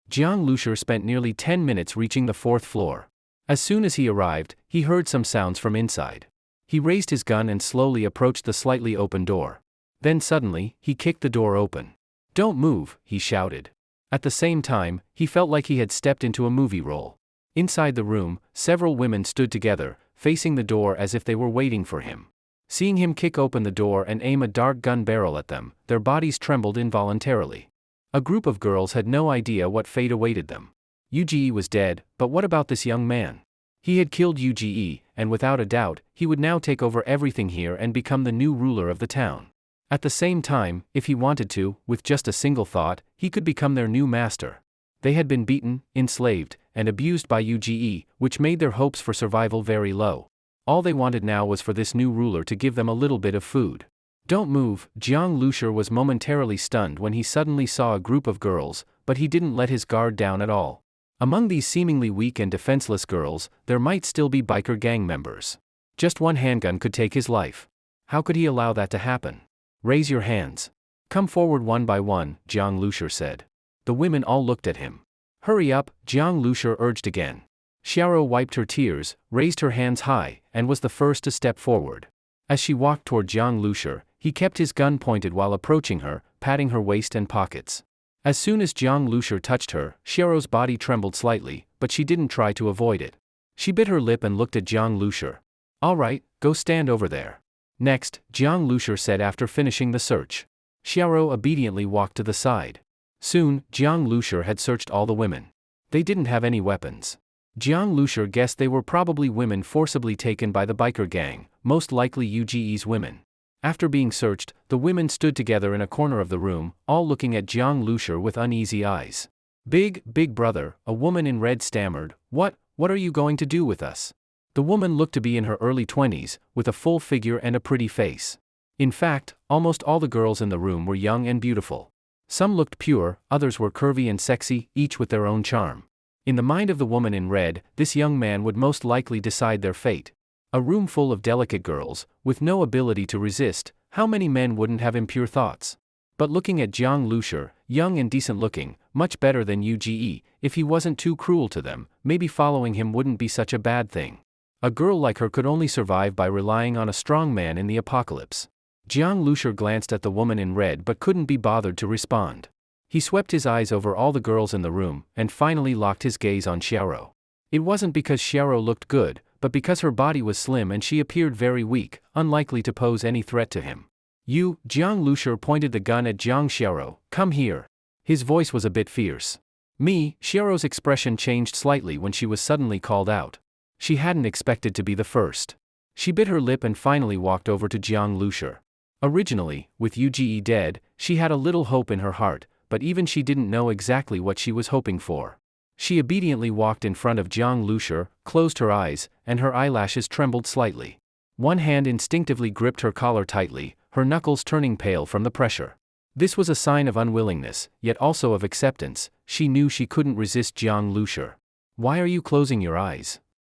Jiang Lushur spent nearly 10 minutes reaching the 4th floor. As soon as he arrived, he heard some sounds from inside. He raised his gun and slowly approached the slightly open door. Then suddenly, he kicked the door open. "Don't move," he shouted. At the same time, he felt like he had stepped into a movie role. Inside the room, several women stood together, facing the door as if they were waiting for him. Seeing him kick open the door and aim a dark gun barrel at them, their bodies trembled involuntarily. A group of girls had no idea what fate awaited them. UGE was dead, but what about this young man? He had killed UGE, and without a doubt, he would now take over everything here and become the new ruler of the town. At the same time, if he wanted to, with just a single thought, he could become their new master. They had been beaten, enslaved, and abused by UGE, which made their hopes for survival very low. All they wanted now was for this new ruler to give them a little bit of food. "Don't move." Jiang Lushur was momentarily stunned when he suddenly saw a group of girls, but he didn't let his guard down at all. Among these seemingly weak and defenseless girls, there might still be biker gang members. Just one handgun could take his life. How could he allow that to happen? "Raise your hands. Come forward one by one," Jiang Lushur said. The women all looked at him. "Hurry up," Jiang Lushur urged again. Xiaoro wiped her tears, raised her hands high, and was the first to step forward. As she walked toward Jiang Lushur, he kept his gun pointed while approaching her, patting her waist and pockets. As soon as Jiang Lushur touched her, Xiaoro's body trembled slightly, but she didn't try to avoid it. She bit her lip and looked at Jiang Lushur. "All right, go stand over there." Next, Jiang Lushur said after finishing the search. Xiaoro obediently walked to the side. Soon, Jiang Lushur had searched all the women. They didn't have any weapons. Jiang Lushur guessed they were probably women forcibly taken by the biker gang, most likely UGE's women. After being searched, the women stood together in a corner of the room, all looking at Jiang Lushur with uneasy eyes. Big brother," a woman in red stammered, What are you going to do with us?" The woman looked to be in her early 20s, with a full figure and a pretty face. In fact, almost all the girls in the room were young and beautiful. Some looked pure, others were curvy and sexy, each with their own charm. In the mind of the woman in red, this young man would most likely decide their fate. A room full of delicate girls, with no ability to resist, how many men wouldn't have impure thoughts? But looking at Jiang Lushi, young and decent looking, much better than Uge, if he wasn't too cruel to them, maybe following him wouldn't be such a bad thing. A girl like her could only survive by relying on a strong man in the apocalypse. Jiang Lushi glanced at the woman in red but couldn't be bothered to respond. He swept his eyes over all the girls in the room, and finally locked his gaze on Xiaoro. It wasn't because Xiaoro looked good, but because her body was slim and she appeared very weak, unlikely to pose any threat to him. Jiang Lushi pointed the gun at Jiang Xiaoro, come here. His voice was a bit fierce. Xiaoro's expression changed slightly when she was suddenly called out. She hadn't expected to be the first. She bit her lip and finally walked over to Jiang Lushi. Originally, with Uge dead, she had a little hope in her heart, but even she didn't know exactly what she was hoping for. She obediently walked in front of Jiang Lushi, closed her eyes, and her eyelashes trembled slightly. One hand instinctively gripped her collar tightly, her knuckles turning pale from the pressure. This was a sign of unwillingness, yet also of acceptance. She knew she couldn't resist Jiang Lushi. Why are you closing your eyes?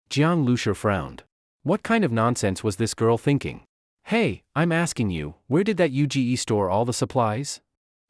Jiang Lushi frowned. What kind of nonsense was this girl thinking? Hey, I'm asking you, where did that Uge store all the supplies?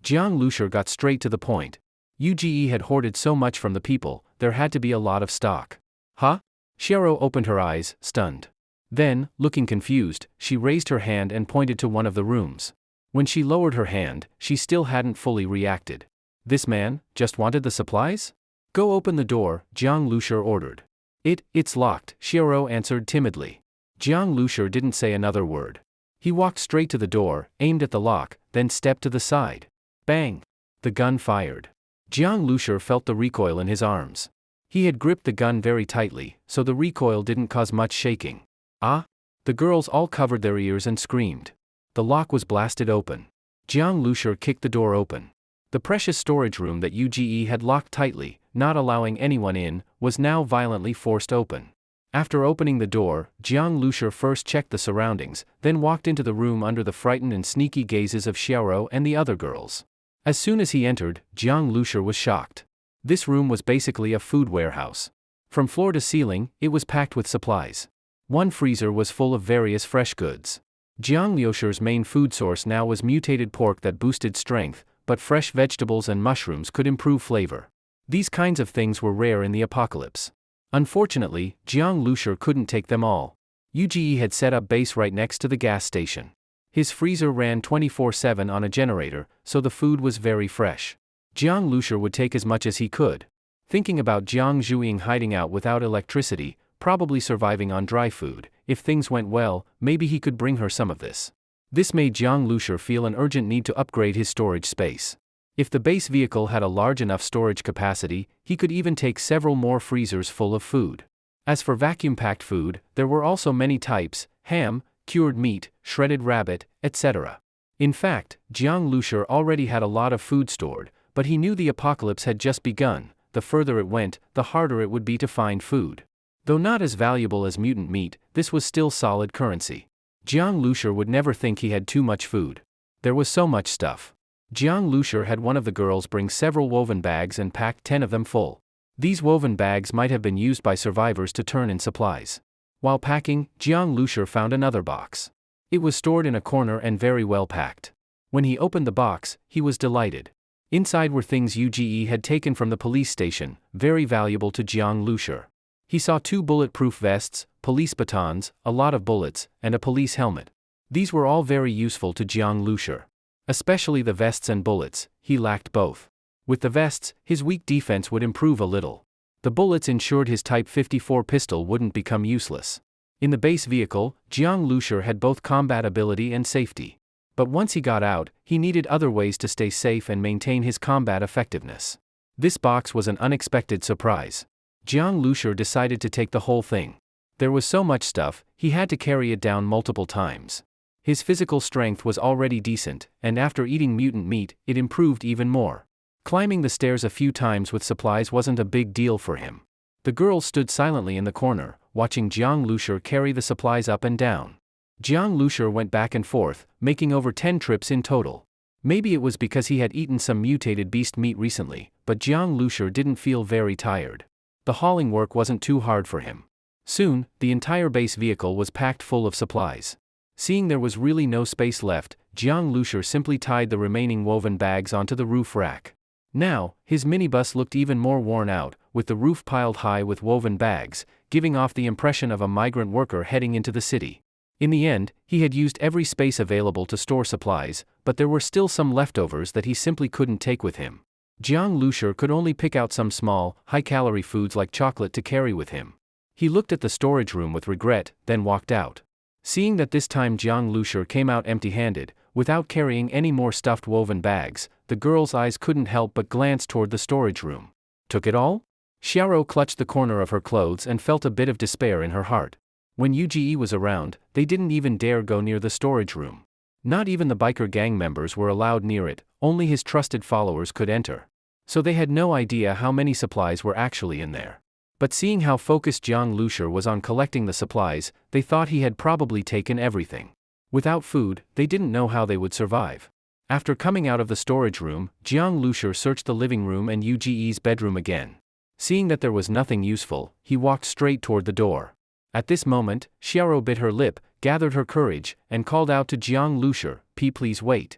Jiang Lushi got straight to the point. Uge had hoarded so much from the people, there had to be a lot of stock. Huh? Xiaoro opened her eyes, stunned. Then, looking confused, she raised her hand and pointed to one of the rooms. When she lowered her hand, she still hadn't fully reacted. This man, just wanted the supplies? Go open the door, Jiang Lushi ordered. It's locked, Xiaoro answered timidly. Jiang Lushi didn't say another word. He walked straight to the door, aimed at the lock, then stepped to the side. Bang! The gun fired. Jiang Lushi felt the recoil in his arms. He had gripped the gun very tightly, so the recoil didn't cause much shaking. Ah! The girls all covered their ears and screamed. The lock was blasted open. Jiang Lushi kicked the door open. The precious storage room that Uge had locked tightly, not allowing anyone in, was now violently forced open. After opening the door, Jiang Lushi first checked the surroundings, then walked into the room under the frightened and sneaky gazes of Xiaoro and the other girls. As soon as he entered, Jiang Lushi was shocked. This room was basically a food warehouse. From floor to ceiling, it was packed with supplies. One freezer was full of various fresh goods. Jiang Lushi's main food source now was mutated pork that boosted strength, but fresh vegetables and mushrooms could improve flavor. These kinds of things were rare in the apocalypse. Unfortunately, Jiang Lushi couldn't take them all. Uge had set up base right next to the gas station. His freezer ran 24/7 on a generator, so the food was very fresh. Jiang Lushi would take as much as he could. Thinking about Jiang Zhuing hiding out without electricity, probably surviving on dry food, if things went well, maybe he could bring her some of this. This made Jiang Lushi feel an urgent need to upgrade his storage space. If the base vehicle had a large enough storage capacity, he could even take several more freezers full of food. As for vacuum-packed food, there were also many types: ham, cured meat, shredded rabbit, etc. In fact, Jiang Lushi already had a lot of food stored, but he knew the apocalypse had just begun. The further it went, the harder it would be to find food. Though not as valuable as mutant meat, this was still solid currency. Jiang Lushi would never think he had too much food. There was so much stuff. Jiang Lushi had one of the girls bring several woven bags and packed 10 of them full. These woven bags might have been used by survivors to turn in supplies. While packing, Jiang Lushi found another box. It was stored in a corner and very well packed. When he opened the box, he was delighted. Inside were things Uge had taken from the police station, very valuable to Jiang Lushi. He saw 2 bulletproof vests, police batons, a lot of bullets, and a police helmet. These were all very useful to Jiang Lushi. Especially the vests and bullets, he lacked both. With the vests, his weak defense would improve a little. The bullets ensured his Type 54 pistol wouldn't become useless. In the base vehicle, Jiang Lushi had both combat ability and safety. But once he got out, he needed other ways to stay safe and maintain his combat effectiveness. This box was an unexpected surprise. Jiang Lushi decided to take the whole thing. There was so much stuff, he had to carry it down multiple times. His physical strength was already decent, and after eating mutant meat, it improved even more. Climbing the stairs a few times with supplies wasn't a big deal for him. The girls stood silently in the corner, watching Jiang Lushi carry the supplies up and down. Jiang Lushi went back and forth, making over 10 trips in total. Maybe it was because he had eaten some mutated beast meat recently, but Jiang Lushi didn't feel very tired. The hauling work wasn't too hard for him. Soon, the entire base vehicle was packed full of supplies. Seeing there was really no space left, Jiang Lushi simply tied the remaining woven bags onto the roof rack. Now, his minibus looked even more worn out, with the roof piled high with woven bags, giving off the impression of a migrant worker heading into the city. In the end, he had used every space available to store supplies, but there were still some leftovers that he simply couldn't take with him. Jiang Lushi could only pick out some small, high-calorie foods like chocolate to carry with him. He looked at the storage room with regret, then walked out. Seeing that this time Jiang Lushi came out empty-handed, without carrying any more stuffed woven bags, the girl's eyes couldn't help but glance toward the storage room. Took it all? Xiaoro clutched the corner of her clothes and felt a bit of despair in her heart. When Uge was around, they didn't even dare go near the storage room. Not even the biker gang members were allowed near it, only his trusted followers could enter. So they had no idea how many supplies were actually in there. But seeing how focused Jiang Lushi was on collecting the supplies, they thought he had probably taken everything. Without food, they didn't know how they would survive. After coming out of the storage room, Jiang Lushi searched the living room and Uge's bedroom again. Seeing that there was nothing useful, he walked straight toward the door. At this moment, Xiaoro bit her lip, gathered her courage, and called out to Jiang Lushi, Please wait."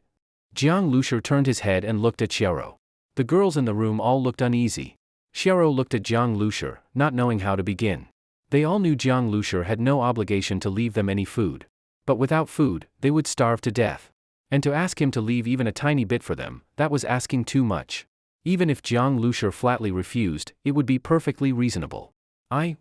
Jiang Lushi turned his head and looked at Xiaoro. The girls in the room all looked uneasy. Xiaoro looked at Jiang Lushi, not knowing how to begin. They all knew Jiang Lushi had no obligation to leave them any food. But without food, they would starve to death. And to ask him to leave even a tiny bit for them, that was asking too much. Even if Jiang Lushi flatly refused, it would be perfectly reasonable.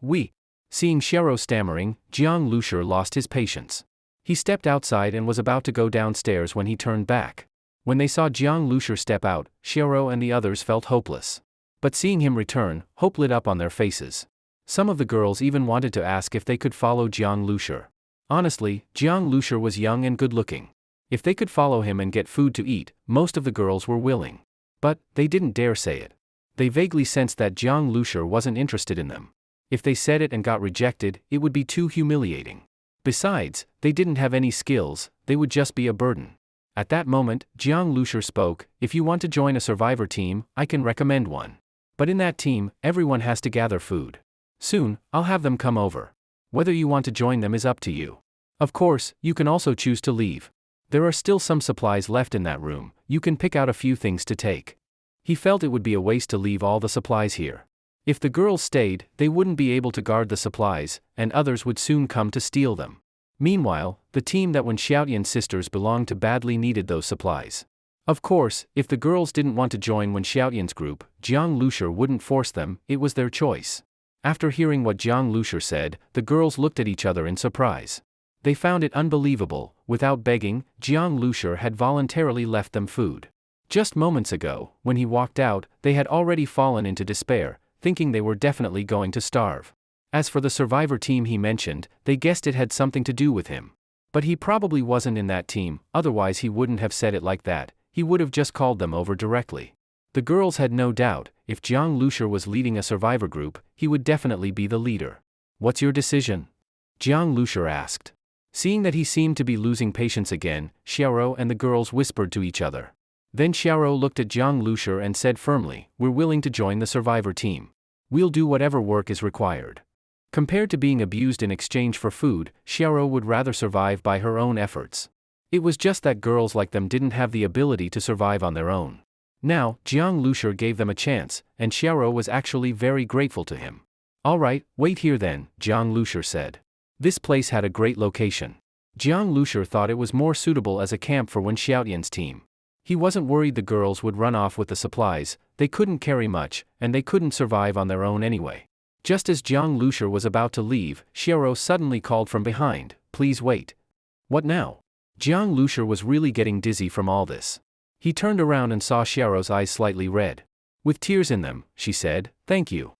We. Seeing Xiaoro stammering, Jiang Lushi lost his patience. He stepped outside and was about to go downstairs when he turned back. When they saw Jiang Lushi step out, Xiaoro and the others felt hopeless. But seeing him return, hope lit up on their faces. Some of the girls even wanted to ask if they could follow Jiang Lushi. Honestly, Jiang Lushi was young and good-looking. If they could follow him and get food to eat, most of the girls were willing. But they didn't dare say it. They vaguely sensed that Jiang Lushi wasn't interested in them. If they said it and got rejected, it would be too humiliating. Besides, they didn't have any skills, they would just be a burden. At that moment, Jiang Lushi spoke, "If you want to join a survivor team, I can recommend one. But in that team, everyone has to gather food. Soon, I'll have them come over. Whether you want to join them is up to you. Of course, you can also choose to leave. There are still some supplies left in that room, you can pick out a few things to take." He felt it would be a waste to leave all the supplies here. If the girls stayed, they wouldn't be able to guard the supplies, and others would soon come to steal them. Meanwhile, the team that Wen Xiaotian's sisters belonged to badly needed those supplies. Of course, if the girls didn't want to join Wen Xiaotian's group, Jiang Lushi wouldn't force them, it was their choice. After hearing what Jiang Lushi said, the girls looked at each other in surprise. They found it unbelievable, without begging, Jiang Lushi had voluntarily left them food. Just moments ago, when he walked out, they had already fallen into despair, thinking they were definitely going to starve. As for the survivor team he mentioned, they guessed it had something to do with him. But he probably wasn't in that team, otherwise he wouldn't have said it like that, he would have just called them over directly. The girls had no doubt, if Jiang Lushi was leading a survivor group, he would definitely be the leader. "What's your decision?" Jiang Lushi asked. Seeing that he seemed to be losing patience again, Xiaoro and the girls whispered to each other. Then Xiaoro looked at Jiang Lushi and said firmly, "We're willing to join the survivor team. We'll do whatever work is required." Compared to being abused in exchange for food, Xiaoro would rather survive by her own efforts. It was just that girls like them didn't have the ability to survive on their own. Now, Jiang Lushi gave them a chance, and Xiaoro was actually very grateful to him. "All right, wait here then," Jiang Lushi said. This place had a great location. Jiang Lushi thought it was more suitable as a camp for Wen Xiaotian's team. He wasn't worried the girls would run off with the supplies, they couldn't carry much, and they couldn't survive on their own anyway. Just as Jiang Lushi was about to leave, Xiaoro suddenly called from behind, "Please wait." "What now?" Jiang Lushi was really getting dizzy from all this. He turned around and saw Xiaoro's eyes slightly red. With tears in them, she said, "Thank you."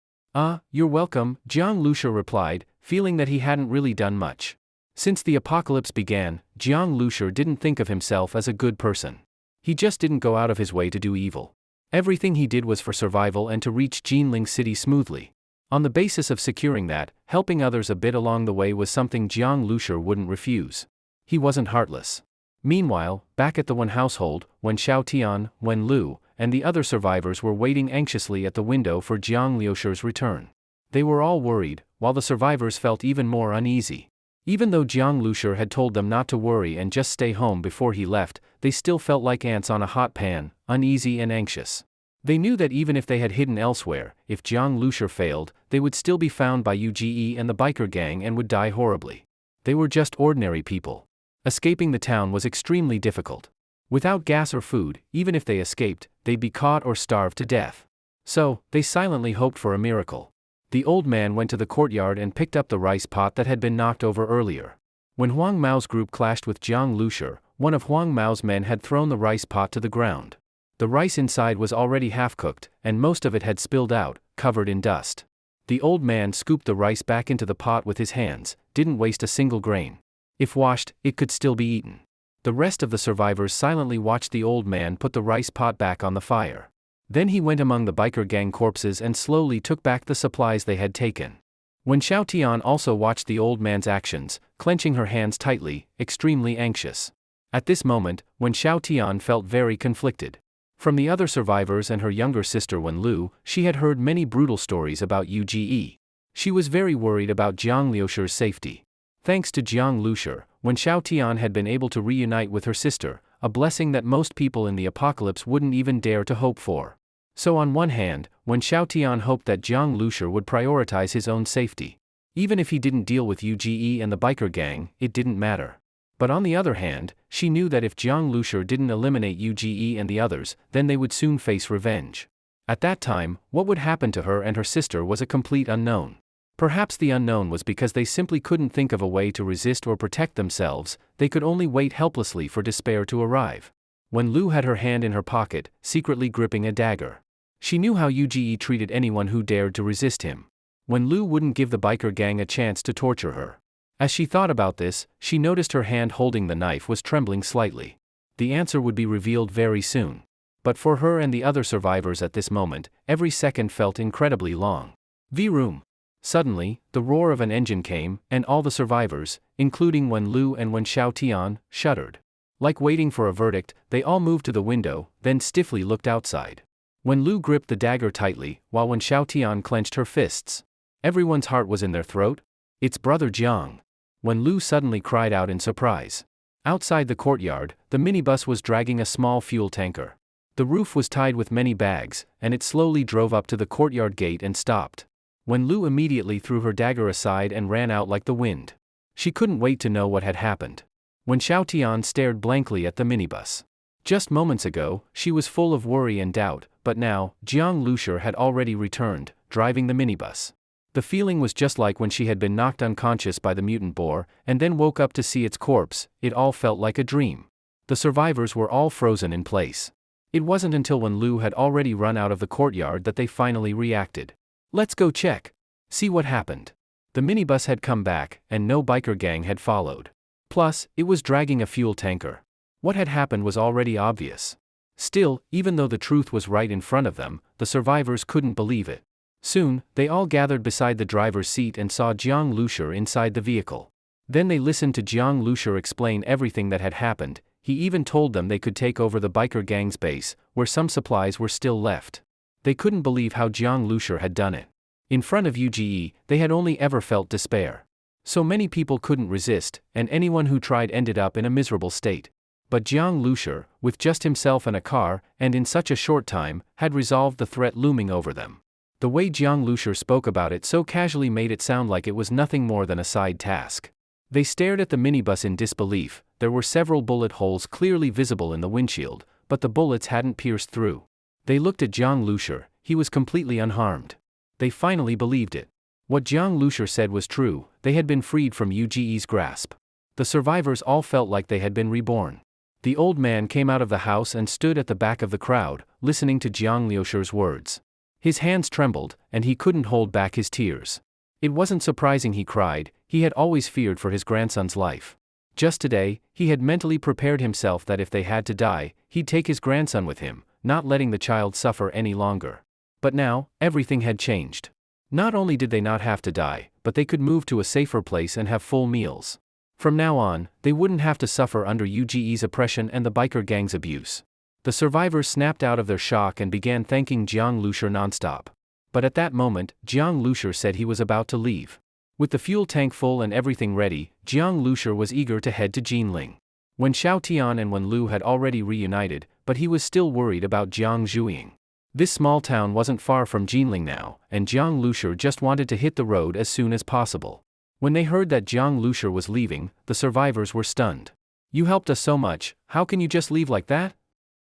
You're welcome," Jiang Lushi replied, feeling that he hadn't really done much. Since the apocalypse began, Jiang Lushi didn't think of himself as a good person. He just didn't go out of his way to do evil. Everything he did was for survival and to reach Jinling City smoothly. On the basis of securing that, helping others a bit along the way was something Jiang Lushi wouldn't refuse. He wasn't heartless. Meanwhile, back at the Wen household, Wen Xiaotian, Wen Lu, and the other survivors were waiting anxiously at the window for Jiang Liusher's return. They were all worried, while the survivors felt even more uneasy. Even though Jiang Liusher had told them not to worry and just stay home before he left, they still felt like ants on a hot pan, uneasy and anxious. They knew that even if they had hidden elsewhere, if Jiang Liusher failed, they would still be found by UGE and the biker gang and would die horribly. They were just ordinary people. Escaping the town was extremely difficult. Without gas or food, even if they escaped, they'd be caught or starved to death. So, they silently hoped for a miracle. The old man went to the courtyard and picked up the rice pot that had been knocked over earlier. When Huang Mao's group clashed with Jiang Liusher, one of Huang Mao's men had thrown the rice pot to the ground. The rice inside was already half-cooked, and most of it had spilled out, covered in dust. The old man scooped the rice back into the pot with his hands, didn't waste a single grain. If washed, it could still be eaten. The rest of the survivors silently watched the old man put the rice pot back on the fire. Then he went among the biker gang corpses and slowly took back the supplies they had taken. Wen Xiaotian also watched the old man's actions, clenching her hands tightly, extremely anxious. At this moment, Wen Xiaotian felt very conflicted. From the other survivors and her younger sister Wen Lu, she had heard many brutal stories about UGE. She was very worried about Jiang Liusher's safety. Thanks to Jiang Liusher, Wen Xiaotian had been able to reunite with her sister, a blessing that most people in the apocalypse wouldn't even dare to hope for. So on one hand, Wen Xiaotian hoped that Jiang Liusher would prioritize his own safety. Even if he didn't deal with UGE and the biker gang, it didn't matter. But on the other hand, she knew that if Jiang Liusher didn't eliminate UGE and the others, then they would soon face revenge. At that time, what would happen to her and her sister was a complete unknown. Perhaps the unknown was because they simply couldn't think of a way to resist or protect themselves, they could only wait helplessly for despair to arrive. When Lu had her hand in her pocket, secretly gripping a dagger. She knew how UGE treated anyone who dared to resist him. When Lu wouldn't give the biker gang a chance to torture her. As she thought about this, she noticed her hand holding the knife was trembling slightly. The answer would be revealed very soon. But for her and the other survivors at this moment, every second felt incredibly long. V-room. Suddenly, the roar of an engine came, and all the survivors, including Wen Lu and Wen Xiaotian, shuddered. Like waiting for a verdict, they all moved to the window, then stiffly looked outside. Wen Lu gripped the dagger tightly, while Wen Xiaotian clenched her fists. Everyone's heart was in their throat. It's brother Jiang. Wen Lu suddenly cried out in surprise. Outside the courtyard, the minibus was dragging a small fuel tanker. The roof was tied with many bags, and it slowly drove up to the courtyard gate and stopped. Wen Lu immediately threw her dagger aside and ran out like the wind. She couldn't wait to know what had happened. Wen Xiaotian stared blankly at the minibus. Just moments ago, she was full of worry and doubt, but now, Jiang Liusher had already returned, driving the minibus. The feeling was just like when she had been knocked unconscious by the mutant boar, and then woke up to see its corpse. It all felt like a dream. The survivors were all frozen in place. It wasn't until when Lu had already run out of the courtyard that they finally reacted. Let's go check. See what happened. The minibus had come back, and no biker gang had followed. Plus, it was dragging a fuel tanker. What had happened was already obvious. Still, even though the truth was right in front of them, the survivors couldn't believe it. Soon, they all gathered beside the driver's seat and saw Jiang Liusher inside the vehicle. Then they listened to Jiang Liusher explain everything that had happened. He even told them they could take over the biker gang's base, where some supplies were still left. They couldn't believe how Jiang Liusher had done it. In front of UGE, they had only ever felt despair. So many people couldn't resist, and anyone who tried ended up in a miserable state. But Jiang Liusher, with just himself and a car, and in such a short time, had resolved the threat looming over them. The way Jiang Liusher spoke about it so casually made it sound like it was nothing more than a side task. They stared at the minibus in disbelief. There were several bullet holes clearly visible in the windshield, but the bullets hadn't pierced through. They looked at Jiang Liusher. He was completely unharmed. They finally believed it. What Jiang Liusher said was true. They had been freed from UGE's grasp. The survivors all felt like they had been reborn. The old man came out of the house and stood at the back of the crowd, listening to Jiang Liusher's words. His hands trembled, and he couldn't hold back his tears. It wasn't surprising he cried. He had always feared for his grandson's life. Just today, he had mentally prepared himself that if they had to die, he'd take his grandson with him, not letting the child suffer any longer. But now, everything had changed. Not only did they not have to die, but they could move to a safer place and have full meals. From now on, they wouldn't have to suffer under UGE's oppression and the biker gang's abuse. The survivors snapped out of their shock and began thanking Jiang Lushur nonstop. But at that moment, Jiang Lushur said he was about to leave. With the fuel tank full and everything ready, Jiang Lushur was eager to head to Jinling. When Xiao Tian and Wen Lu had already reunited, but he was still worried about Jiang Zhuing. This small town wasn't far from Jinling now, and Jiang Lushur just wanted to hit the road as soon as possible. When they heard that Jiang Lushur was leaving, the survivors were stunned. "You helped us so much, how can you just leave like that?"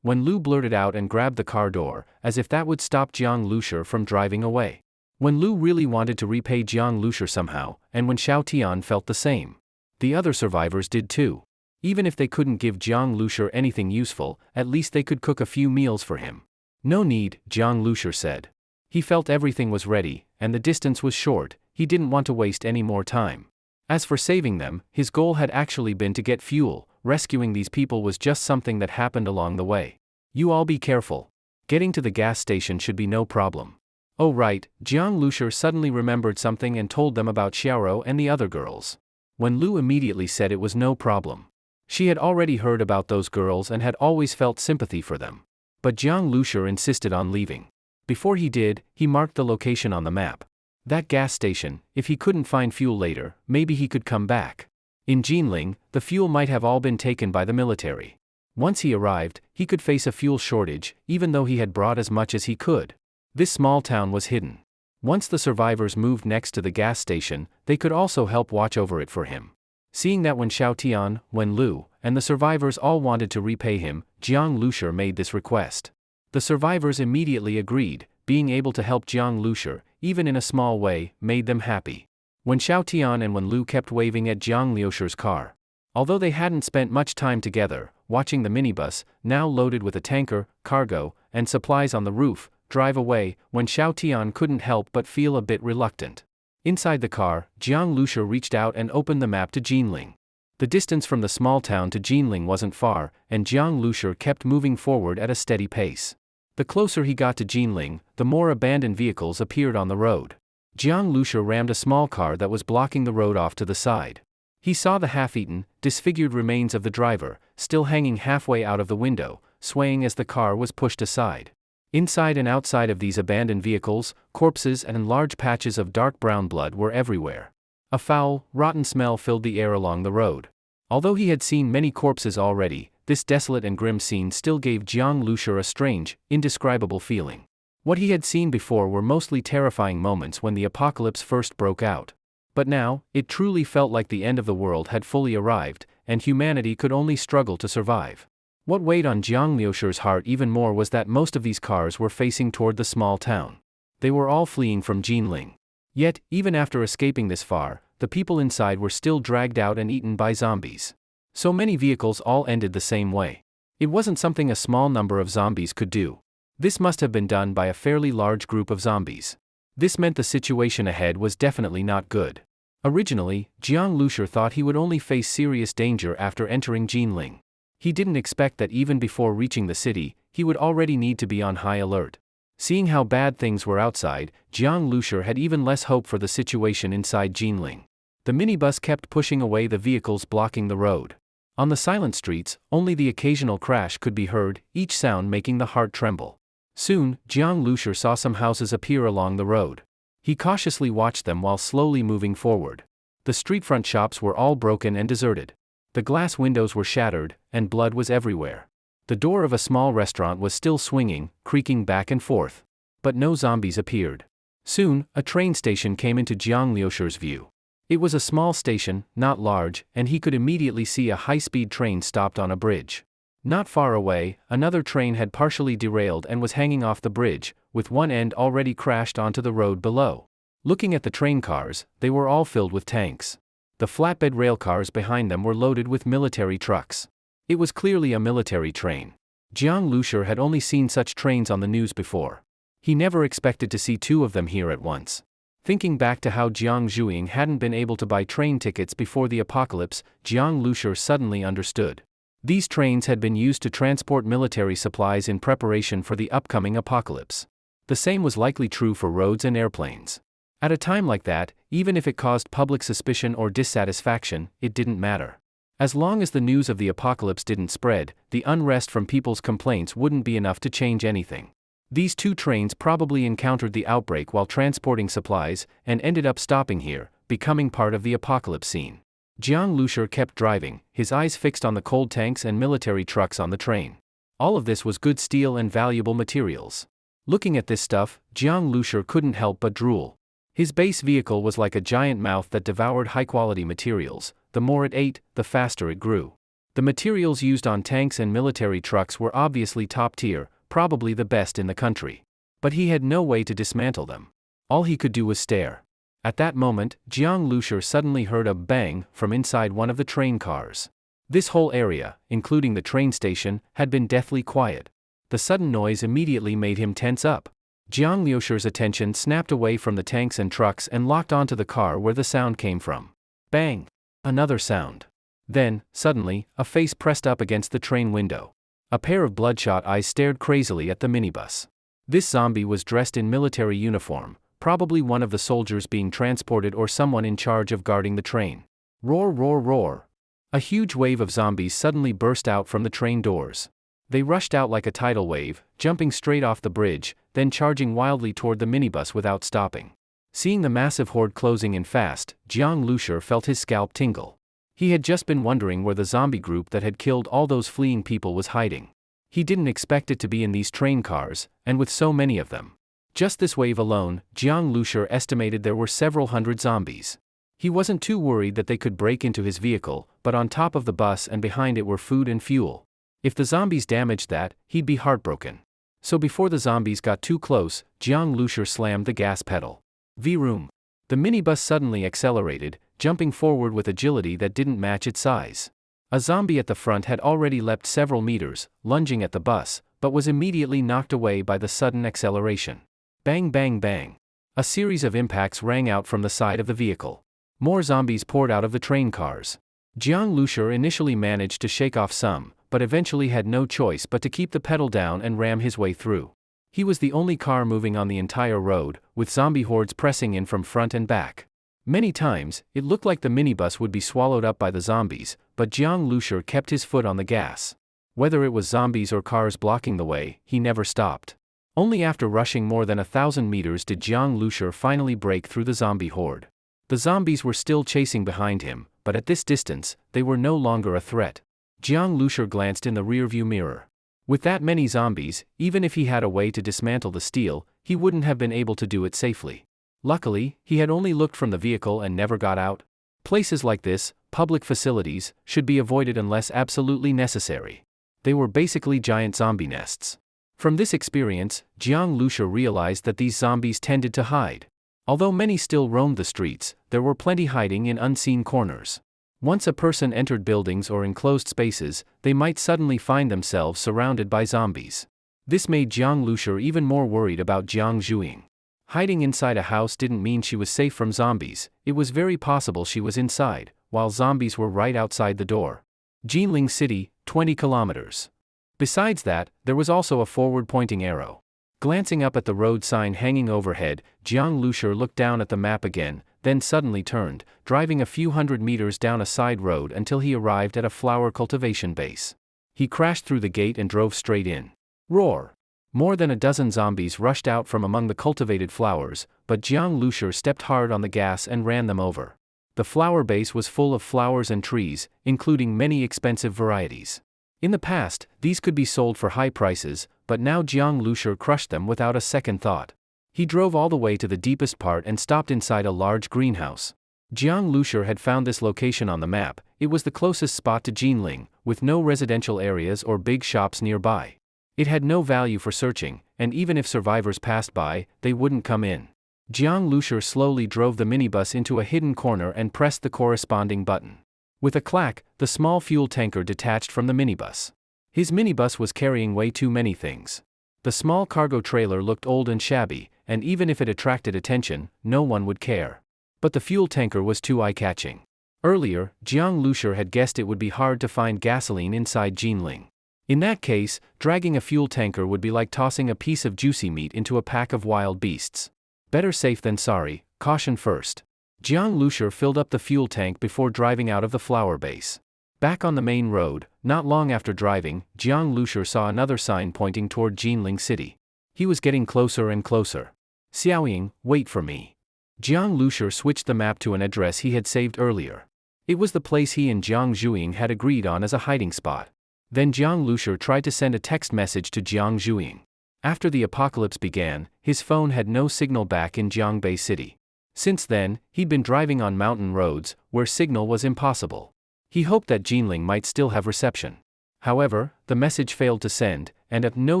Wen Lu blurted out and grabbed the car door, as if that would stop Jiang Lushur from driving away. Wen Lu really wanted to repay Jiang Lushur somehow, and when Xiao Tian felt the same. The other survivors did too. Even if they couldn't give Jiang Lushur anything useful, at least they could cook a few meals for him. "No need," Jiang Lushur said. He felt everything was ready, and the distance was short, he didn't want to waste any more time. As for saving them, his goal had actually been to get fuel, rescuing these people was just something that happened along the way. "You all be careful. Getting to the gas station should be no problem." "Oh right," Jiang Lushur suddenly remembered something and told them about Xiaoro and the other girls. Wen Lu immediately said it was no problem. She had already heard about those girls and had always felt sympathy for them. But Jiang Lushur insisted on leaving. Before he did, he marked the location on the map. That gas station, if he couldn't find fuel later, maybe he could come back. In Jinling, the fuel might have all been taken by the military. Once he arrived, he could face a fuel shortage, even though he had brought as much as he could. This small town was hidden. Once the survivors moved next to the gas station, they could also help watch over it for him. Seeing that when Xiao Tian, Wen Lu, and the survivors all wanted to repay him, Jiang Lushur made this request. The survivors immediately agreed. Being able to help Jiang Lushur, even in a small way, made them happy. When Xiao Tian and Wen Lu kept waving at Jiang Lushur's car. Although they hadn't spent much time together, watching the minibus, now loaded with a tanker, cargo, and supplies on the roof, drive away, when Xiao Tian couldn't help but feel a bit reluctant. Inside the car, Jiang Lushur reached out and opened the map to Jinling. The distance from the small town to Jinling wasn't far, and Jiang Lushur kept moving forward at a steady pace. The closer he got to Jinling, the more abandoned vehicles appeared on the road. Jiang Lushur rammed a small car that was blocking the road off to the side. He saw the half-eaten, disfigured remains of the driver, still hanging halfway out of the window, swaying as the car was pushed aside. Inside and outside of these abandoned vehicles, corpses and large patches of dark brown blood were everywhere. A foul, rotten smell filled the air along the road. Although he had seen many corpses already, this desolate and grim scene still gave Jiang Lushur a strange, indescribable feeling. What he had seen before were mostly terrifying moments when the apocalypse first broke out. But now, it truly felt like the end of the world had fully arrived, and humanity could only struggle to survive. What weighed on Jiang Lushur's heart even more was that most of these cars were facing toward the small town. They were all fleeing from Jinling. Yet, even after escaping this far, the people inside were still dragged out and eaten by zombies. So many vehicles all ended the same way. It wasn't something a small number of zombies could do. This must have been done by a fairly large group of zombies. This meant the situation ahead was definitely not good. Originally, Jiang Lushur thought he would only face serious danger after entering Jinling. He didn't expect that even before reaching the city, he would already need to be on high alert. Seeing how bad things were outside, Jiang Lushur had even less hope for the situation inside Jinling. The minibus kept pushing away the vehicles blocking the road. On the silent streets, only the occasional crash could be heard, each sound making the heart tremble. Soon, Jiang Lushur saw some houses appear along the road. He cautiously watched them while slowly moving forward. The street-front shops were all broken and deserted. The glass windows were shattered, and blood was everywhere. The door of a small restaurant was still swinging, creaking back and forth. But no zombies appeared. Soon, a train station came into Jiang Lushur's view. It was a small station, not large, and he could immediately see a high-speed train stopped on a bridge. Not far away, another train had partially derailed and was hanging off the bridge, with one end already crashed onto the road below. Looking at the train cars, they were all filled with tanks. The flatbed rail cars behind them were loaded with military trucks. It was clearly a military train. Jiang Lushur had only seen such trains on the news before. He never expected to see two of them here at once. Thinking back to how Jiang Zhuing hadn't been able to buy train tickets before the apocalypse, Jiang Lushur suddenly understood. These trains had been used to transport military supplies in preparation for the upcoming apocalypse. The same was likely true for roads and airplanes. At a time like that, even if it caused public suspicion or dissatisfaction, it didn't matter. As long as the news of the apocalypse didn't spread, the unrest from people's complaints wouldn't be enough to change anything. These two trains probably encountered the outbreak while transporting supplies and ended up stopping here, becoming part of the apocalypse scene. Jiang Lushur kept driving, his eyes fixed on the cold tanks and military trucks on the train. All of this was good steel and valuable materials. Looking at this stuff, Jiang Lushur couldn't help but drool. His base vehicle was like a giant mouth that devoured high-quality materials. The more it ate, the faster it grew. The materials used on tanks and military trucks were obviously top tier, probably the best in the country. But he had no way to dismantle them. All he could do was stare. At that moment, Jiang Lushur suddenly heard a bang from inside one of the train cars. This whole area, including the train station, had been deathly quiet. The sudden noise immediately made him tense up. Jiang Lushur's attention snapped away from the tanks and trucks and locked onto the car where the sound came from. Bang! Another sound. Then, suddenly, a face pressed up against the train window. A pair of bloodshot eyes stared crazily at the minibus. This zombie was dressed in military uniform, probably one of the soldiers being transported or someone in charge of guarding the train. Roar, roar, roar. A huge wave of zombies suddenly burst out from the train doors. They rushed out like a tidal wave, jumping straight off the bridge, then charging wildly toward the minibus without stopping. Seeing the massive horde closing in fast, Jiang Lushur felt his scalp tingle. He had just been wondering where the zombie group that had killed all those fleeing people was hiding. He didn't expect it to be in these train cars, and with so many of them. Just this wave alone, Jiang Lushur estimated there were several hundred zombies. He wasn't too worried that they could break into his vehicle, but on top of the bus and behind it were food and fuel. If the zombies damaged that, he'd be heartbroken. So before the zombies got too close, Jiang Lushur slammed the gas pedal. Vroom. The minibus suddenly accelerated, jumping forward with agility that didn't match its size. A zombie at the front had already leapt several meters, lunging at the bus, but was immediately knocked away by the sudden acceleration. Bang, bang, bang. A series of impacts rang out from the side of the vehicle. More zombies poured out of the train cars. Jiang Lushur initially managed to shake off some, but eventually had no choice but to keep the pedal down and ram his way through. He was the only car moving on the entire road, with zombie hordes pressing in from front and back. Many times, it looked like the minibus would be swallowed up by the zombies, but Jiang Lushur kept his foot on the gas. Whether it was zombies or cars blocking the way, he never stopped. Only after rushing more than 1,000 meters did Jiang Lushur finally break through the zombie horde. The zombies were still chasing behind him, but at this distance, they were no longer a threat. Jiang Lushur glanced in the rearview mirror. With that many zombies, even if he had a way to dismantle the steel, he wouldn't have been able to do it safely. Luckily, he had only looked from the vehicle and never got out. Places like this, public facilities, should be avoided unless absolutely necessary. They were basically giant zombie nests. From this experience, Jiang Lushur realized that these zombies tended to hide. Although many still roamed the streets, there were plenty hiding in unseen corners. Once a person entered buildings or enclosed spaces, they might suddenly find themselves surrounded by zombies. This made Jiang Lushur even more worried about Jiang Zhuing. Hiding inside a house didn't mean she was safe from zombies. It was very possible she was inside, while zombies were right outside the door. Jinling City, 20 kilometers. Besides that, there was also a forward-pointing arrow. Glancing up at the road sign hanging overhead, Jiang Lushur looked down at the map again, then suddenly turned, driving a few hundred meters down a side road until he arrived at a flower cultivation base. He crashed through the gate and drove straight in. Roar! More than a dozen zombies rushed out from among the cultivated flowers, but Jiang Lushur stepped hard on the gas and ran them over. The flower base was full of flowers and trees, including many expensive varieties. In the past, these could be sold for high prices, but now Jiang Lushur crushed them without a second thought. He drove all the way to the deepest part and stopped inside a large greenhouse. Jiang Lushur had found this location on the map. It was the closest spot to Jinling, with no residential areas or big shops nearby. It had no value for searching, and even if survivors passed by, they wouldn't come in. Jiang Lushur slowly drove the minibus into a hidden corner and pressed the corresponding button. With a clack, the small fuel tanker detached from the minibus. His minibus was carrying way too many things. The small cargo trailer looked old and shabby, and even if it attracted attention, no one would care. But the fuel tanker was too eye-catching. Earlier, Jiang Lushur had guessed it would be hard to find gasoline inside Jinling. In that case, dragging a fuel tanker would be like tossing a piece of juicy meat into a pack of wild beasts. Better safe than sorry, caution first. Jiang Lushur filled up the fuel tank before driving out of the flower base. Back on the main road, not long after driving, Jiang Lushur saw another sign pointing toward Jinling City. He was getting closer and closer. Xiaoying, wait for me. Jiang Lushur switched the map to an address he had saved earlier. It was the place he and Jiang Zhuing had agreed on as a hiding spot. Then Jiang Lushur tried to send a text message to Jiang Zhuing. After the apocalypse began, his phone had no signal back in Jiangbei City. Since then, he'd been driving on mountain roads, where signal was impossible. He hoped that Jinling might still have reception. However, the message failed to send, and a "no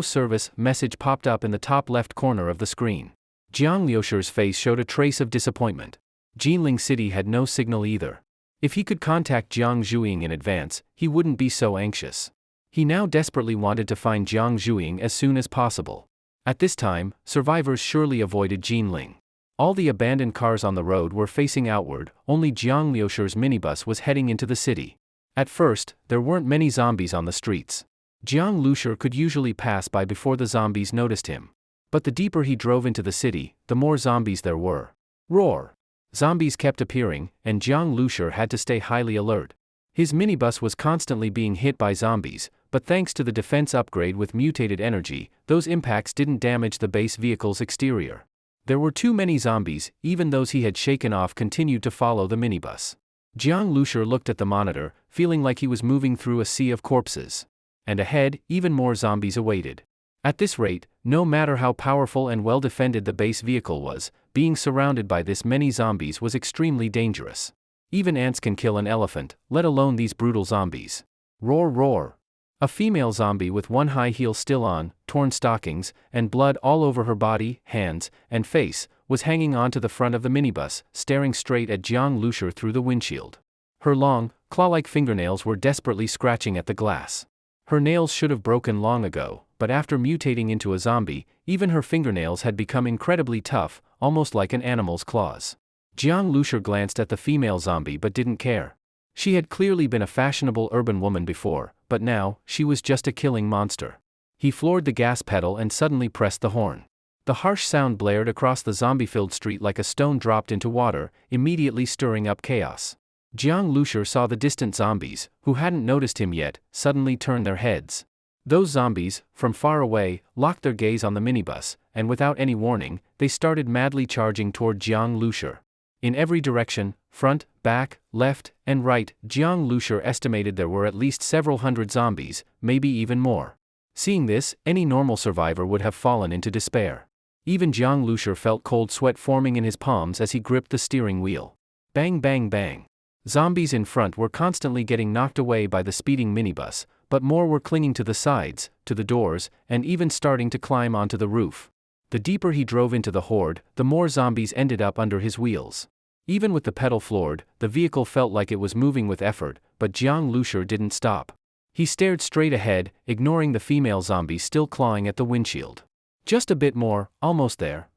service" message popped up in the top left corner of the screen. Jiang Lushur's face showed a trace of disappointment. Jinling City had no signal either. If he could contact Jiang Zhuing in advance, he wouldn't be so anxious. He now desperately wanted to find Jiang Zhuing as soon as possible. At this time, survivors surely avoided Jinling. All the abandoned cars on the road were facing outward, only Jiang Lushur's minibus was heading into the city. At first, there weren't many zombies on the streets. Jiang Lushur could usually pass by before the zombies noticed him. But the deeper he drove into the city, the more zombies there were. Roar! Zombies kept appearing, and Jiang Lushur had to stay highly alert. His minibus was constantly being hit by zombies, but thanks to the defense upgrade with mutated energy, those impacts didn't damage the base vehicle's exterior. There were too many zombies, even those he had shaken off continued to follow the minibus. Jiang Lushur looked at the monitor, feeling like he was moving through a sea of corpses. And ahead, even more zombies awaited. At this rate, no matter how powerful and well defended the base vehicle was, being surrounded by this many zombies was extremely dangerous. Even ants can kill an elephant, let alone these brutal zombies. Roar roar! A female zombie with one high heel still on, torn stockings, and blood all over her body, hands, and face, was hanging onto the front of the minibus, staring straight at Jiang Lushur through the windshield. Her long, claw-like fingernails were desperately scratching at the glass. Her nails should have broken long ago, but after mutating into a zombie, even her fingernails had become incredibly tough, almost like an animal's claws. Jiang Lushur glanced at the female zombie but didn't care. She had clearly been a fashionable urban woman before, but now, she was just a killing monster. He floored the gas pedal and suddenly pressed the horn. The harsh sound blared across the zombie-filled street like a stone dropped into water, immediately stirring up chaos. Jiang Lushur saw the distant zombies, who hadn't noticed him yet, suddenly turn their heads. Those zombies, from far away, locked their gaze on the minibus, and without any warning, they started madly charging toward Jiang Lushur. In every direction, front, back, left, and right, Jiang Lushur estimated there were at least several hundred zombies, maybe even more. Seeing this, any normal survivor would have fallen into despair. Even Jiang Lushur felt cold sweat forming in his palms as he gripped the steering wheel. Bang bang bang. Zombies in front were constantly getting knocked away by the speeding minibus, but more were clinging to the sides, to the doors, and even starting to climb onto the roof. The deeper he drove into the horde, the more zombies ended up under his wheels. Even with the pedal floored, the vehicle felt like it was moving with effort, but Jiang Lushur didn't stop. He stared straight ahead, ignoring the female zombie still clawing at the windshield. Just a bit more, almost there.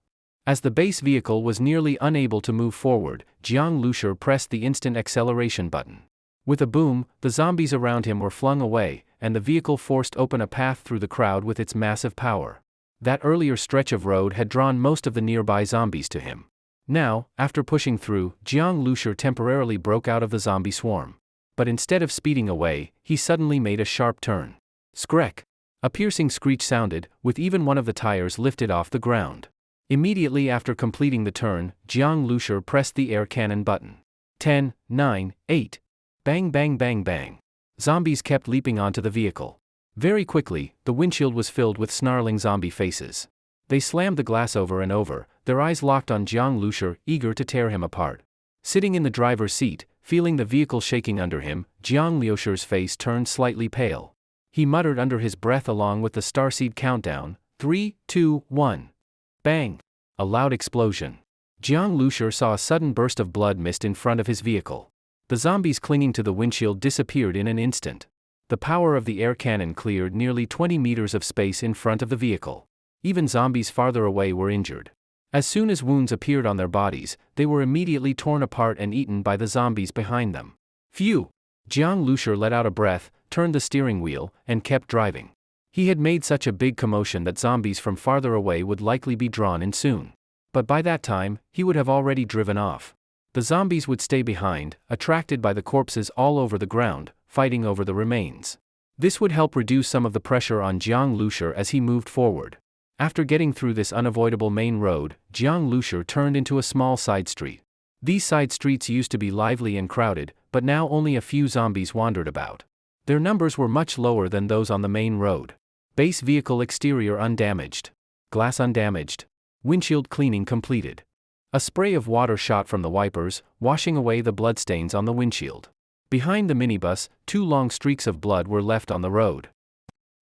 As the base vehicle was nearly unable to move forward, Jiang Lushur pressed the instant acceleration button. With a boom, the zombies around him were flung away, and the vehicle forced open a path through the crowd with its massive power. That earlier stretch of road had drawn most of the nearby zombies to him. Now, after pushing through, Jiang Lushur temporarily broke out of the zombie swarm. But instead of speeding away, he suddenly made a sharp turn. Screck! A piercing screech sounded, with even one of the tires lifted off the ground. Immediately after completing the turn, Jiang Lushur pressed the air cannon button. 10, 9, 8. Bang bang bang bang. Zombies kept leaping onto the vehicle. Very quickly, the windshield was filled with snarling zombie faces. They slammed the glass over and over, their eyes locked on Jiang Lushur, eager to tear him apart. Sitting in the driver's seat, feeling the vehicle shaking under him, Jiang Lushur's face turned slightly pale. He muttered under his breath along with the starseed countdown, 3, 2, 1. Bang! A loud explosion. Jiang Lushur saw a sudden burst of blood mist in front of his vehicle. The zombies clinging to the windshield disappeared in an instant. The power of the air cannon cleared nearly 20 meters of space in front of the vehicle. Even zombies farther away were injured. As soon as wounds appeared on their bodies, they were immediately torn apart and eaten by the zombies behind them. Phew! Jiang Lushur let out a breath, turned the steering wheel, and kept driving. He had made such a big commotion that zombies from farther away would likely be drawn in soon. But by that time, he would have already driven off. The zombies would stay behind, attracted by the corpses all over the ground, fighting over the remains. This would help reduce some of the pressure on Jiang Lushi as he moved forward. After getting through this unavoidable main road, Jiang Lushi turned into a small side street. These side streets used to be lively and crowded, but now only a few zombies wandered about. Their numbers were much lower than those on the main road. Base vehicle exterior undamaged. Glass undamaged. Windshield cleaning completed. A spray of water shot from the wipers, washing away the bloodstains on the windshield. Behind the minibus, 2 long streaks of blood were left on the road.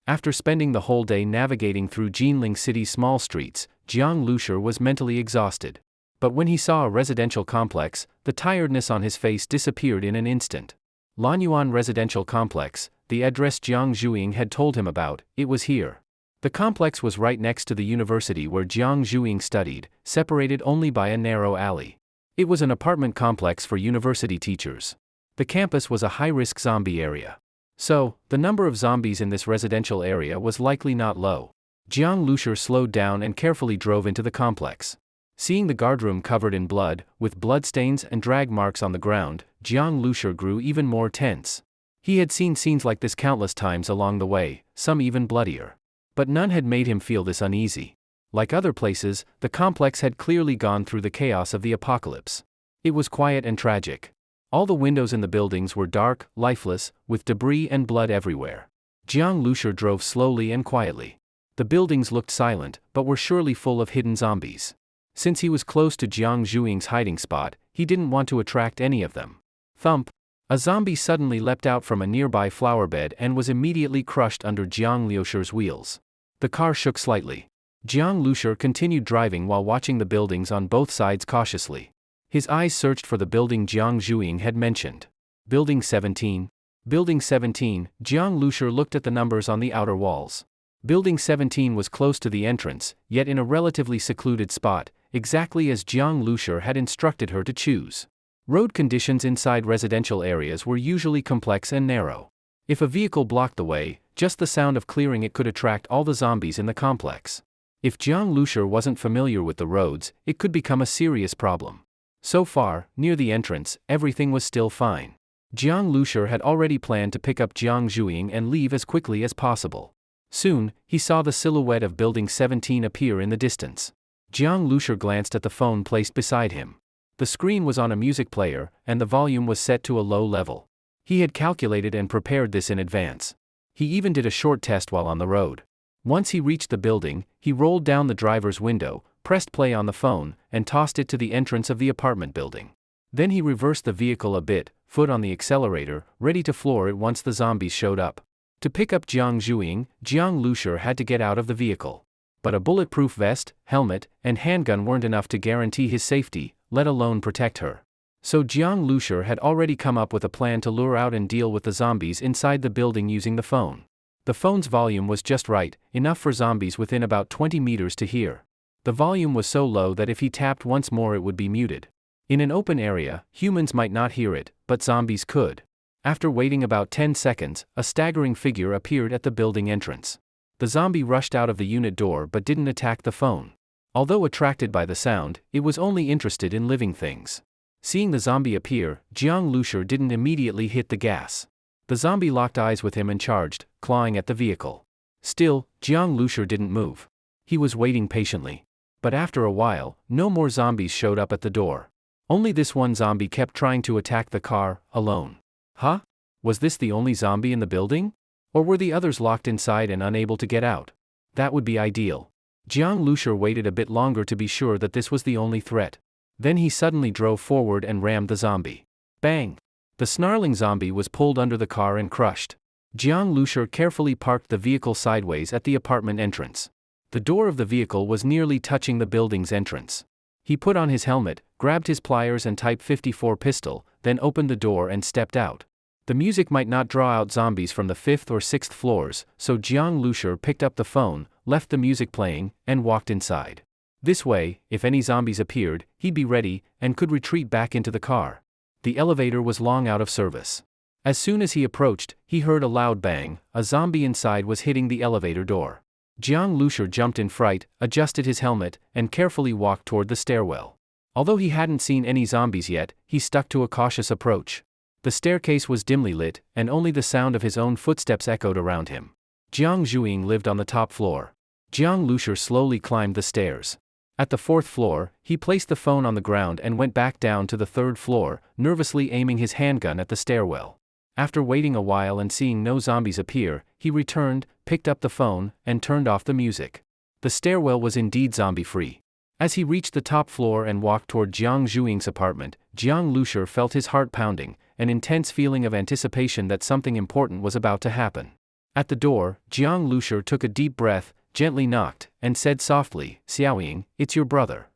After spending the whole day navigating through Jinling City's small streets, Jiang Lushi was mentally exhausted. But when he saw a residential complex, the tiredness on his face disappeared in an instant. Lanyuan Residential Complex, the address Jiang Zhuing had told him about, it was here. The complex was right next to the university where Jiang Zhuing studied, separated only by a narrow alley. It was an apartment complex for university teachers. The campus was a high-risk zombie area. So, the number of zombies in this residential area was likely not low. Jiang Lushi slowed down and carefully drove into the complex. Seeing the guardroom covered in blood, with bloodstains and drag marks on the ground, Jiang Lushi grew even more tense. He had seen scenes like this countless times along the way, some even bloodier. But none had made him feel this uneasy. Like other places, the complex had clearly gone through the chaos of the apocalypse. It was quiet and tragic. All the windows in the buildings were dark, lifeless, with debris and blood everywhere. Jiang Lushi drove slowly and quietly. The buildings looked silent, but were surely full of hidden zombies. Since he was close to Jiang Zhuing's hiding spot, he didn't want to attract any of them. Thump! A zombie suddenly leapt out from a nearby flower bed and was immediately crushed under Jiang Lushi's wheels. The car shook slightly. Jiang Lushi continued driving while watching the buildings on both sides cautiously. His eyes searched for the building Jiang Zhuing had mentioned. Building 17. Building 17, Jiang Lushi looked at the numbers on the outer walls. Building 17 was close to the entrance, yet in a relatively secluded spot, exactly as Jiang Lushi had instructed her to choose. Road conditions inside residential areas were usually complex and narrow. If a vehicle blocked the way, just the sound of clearing it could attract all the zombies in the complex. If Jiang Lushi wasn't familiar with the roads, it could become a serious problem. So far, near the entrance, everything was still fine. Jiang Lushi had already planned to pick up Jiang Zhuing and leave as quickly as possible. Soon, he saw the silhouette of Building 17 appear in the distance. Jiang Lushi glanced at the phone placed beside him. The screen was on a music player, and the volume was set to a low level. He had calculated and prepared this in advance. He even did a short test while on the road. Once he reached the building, he rolled down the driver's window, pressed play on the phone, and tossed it to the entrance of the apartment building. Then he reversed the vehicle a bit, foot on the accelerator, ready to floor it once the zombies showed up. To pick up Jiang Zhuing, Jiang Lushi had to get out of the vehicle. But a bulletproof vest, helmet, and handgun weren't enough to guarantee his safety, let alone protect her. So Jiang Lushi had already come up with a plan to lure out and deal with the zombies inside the building using the phone. The phone's volume was just right, enough for zombies within about 20 meters to hear. The volume was so low that if he tapped once more it would be muted. In an open area, humans might not hear it, but zombies could. After waiting about 10 seconds, a staggering figure appeared at the building entrance. The zombie rushed out of the unit door but didn't attack the phone. Although attracted by the sound, it was only interested in living things. Seeing the zombie appear, Jiang Lushi didn't immediately hit the gas. The zombie locked eyes with him and charged, clawing at the vehicle. Still, Jiang Lushi didn't move. He was waiting patiently. But after a while, no more zombies showed up at the door. Only this one zombie kept trying to attack the car, alone. Huh? Was this the only zombie in the building? Or were the others locked inside and unable to get out? That would be ideal. Jiang Lushi waited a bit longer to be sure that this was the only threat. Then he suddenly drove forward and rammed the zombie. Bang! The snarling zombie was pulled under the car and crushed. Jiang Lushi carefully parked the vehicle sideways at the apartment entrance. The door of the vehicle was nearly touching the building's entrance. He put on his helmet, grabbed his pliers and Type 54 pistol, then opened the door and stepped out. The music might not draw out zombies from the 5th or 6th floors, so Jiang Lushi picked up the phone, left the music playing, and walked inside. This way, if any zombies appeared, he'd be ready, and could retreat back into the car. The elevator was long out of service. As soon as he approached, he heard a loud bang. A zombie inside was hitting the elevator door. Jiang Lushi jumped in fright, adjusted his helmet, and carefully walked toward the stairwell. Although he hadn't seen any zombies yet, he stuck to a cautious approach. The staircase was dimly lit, and only the sound of his own footsteps echoed around him. Jiang Zhuing lived on the top floor. Jiang Lushur slowly climbed the stairs. At the 4th floor, he placed the phone on the ground and went back down to the 3rd floor, nervously aiming his handgun at the stairwell. After waiting a while and seeing no zombies appear, he returned, picked up the phone, and turned off the music. The stairwell was indeed zombie-free. As he reached the top floor and walked toward Jiang Zhuing's apartment, Jiang Lushur felt his heart pounding, an intense feeling of anticipation that something important was about to happen. At the door, Jiang Lushur took a deep breath, gently knocked, and said softly, "Xiaoying, it's your brother."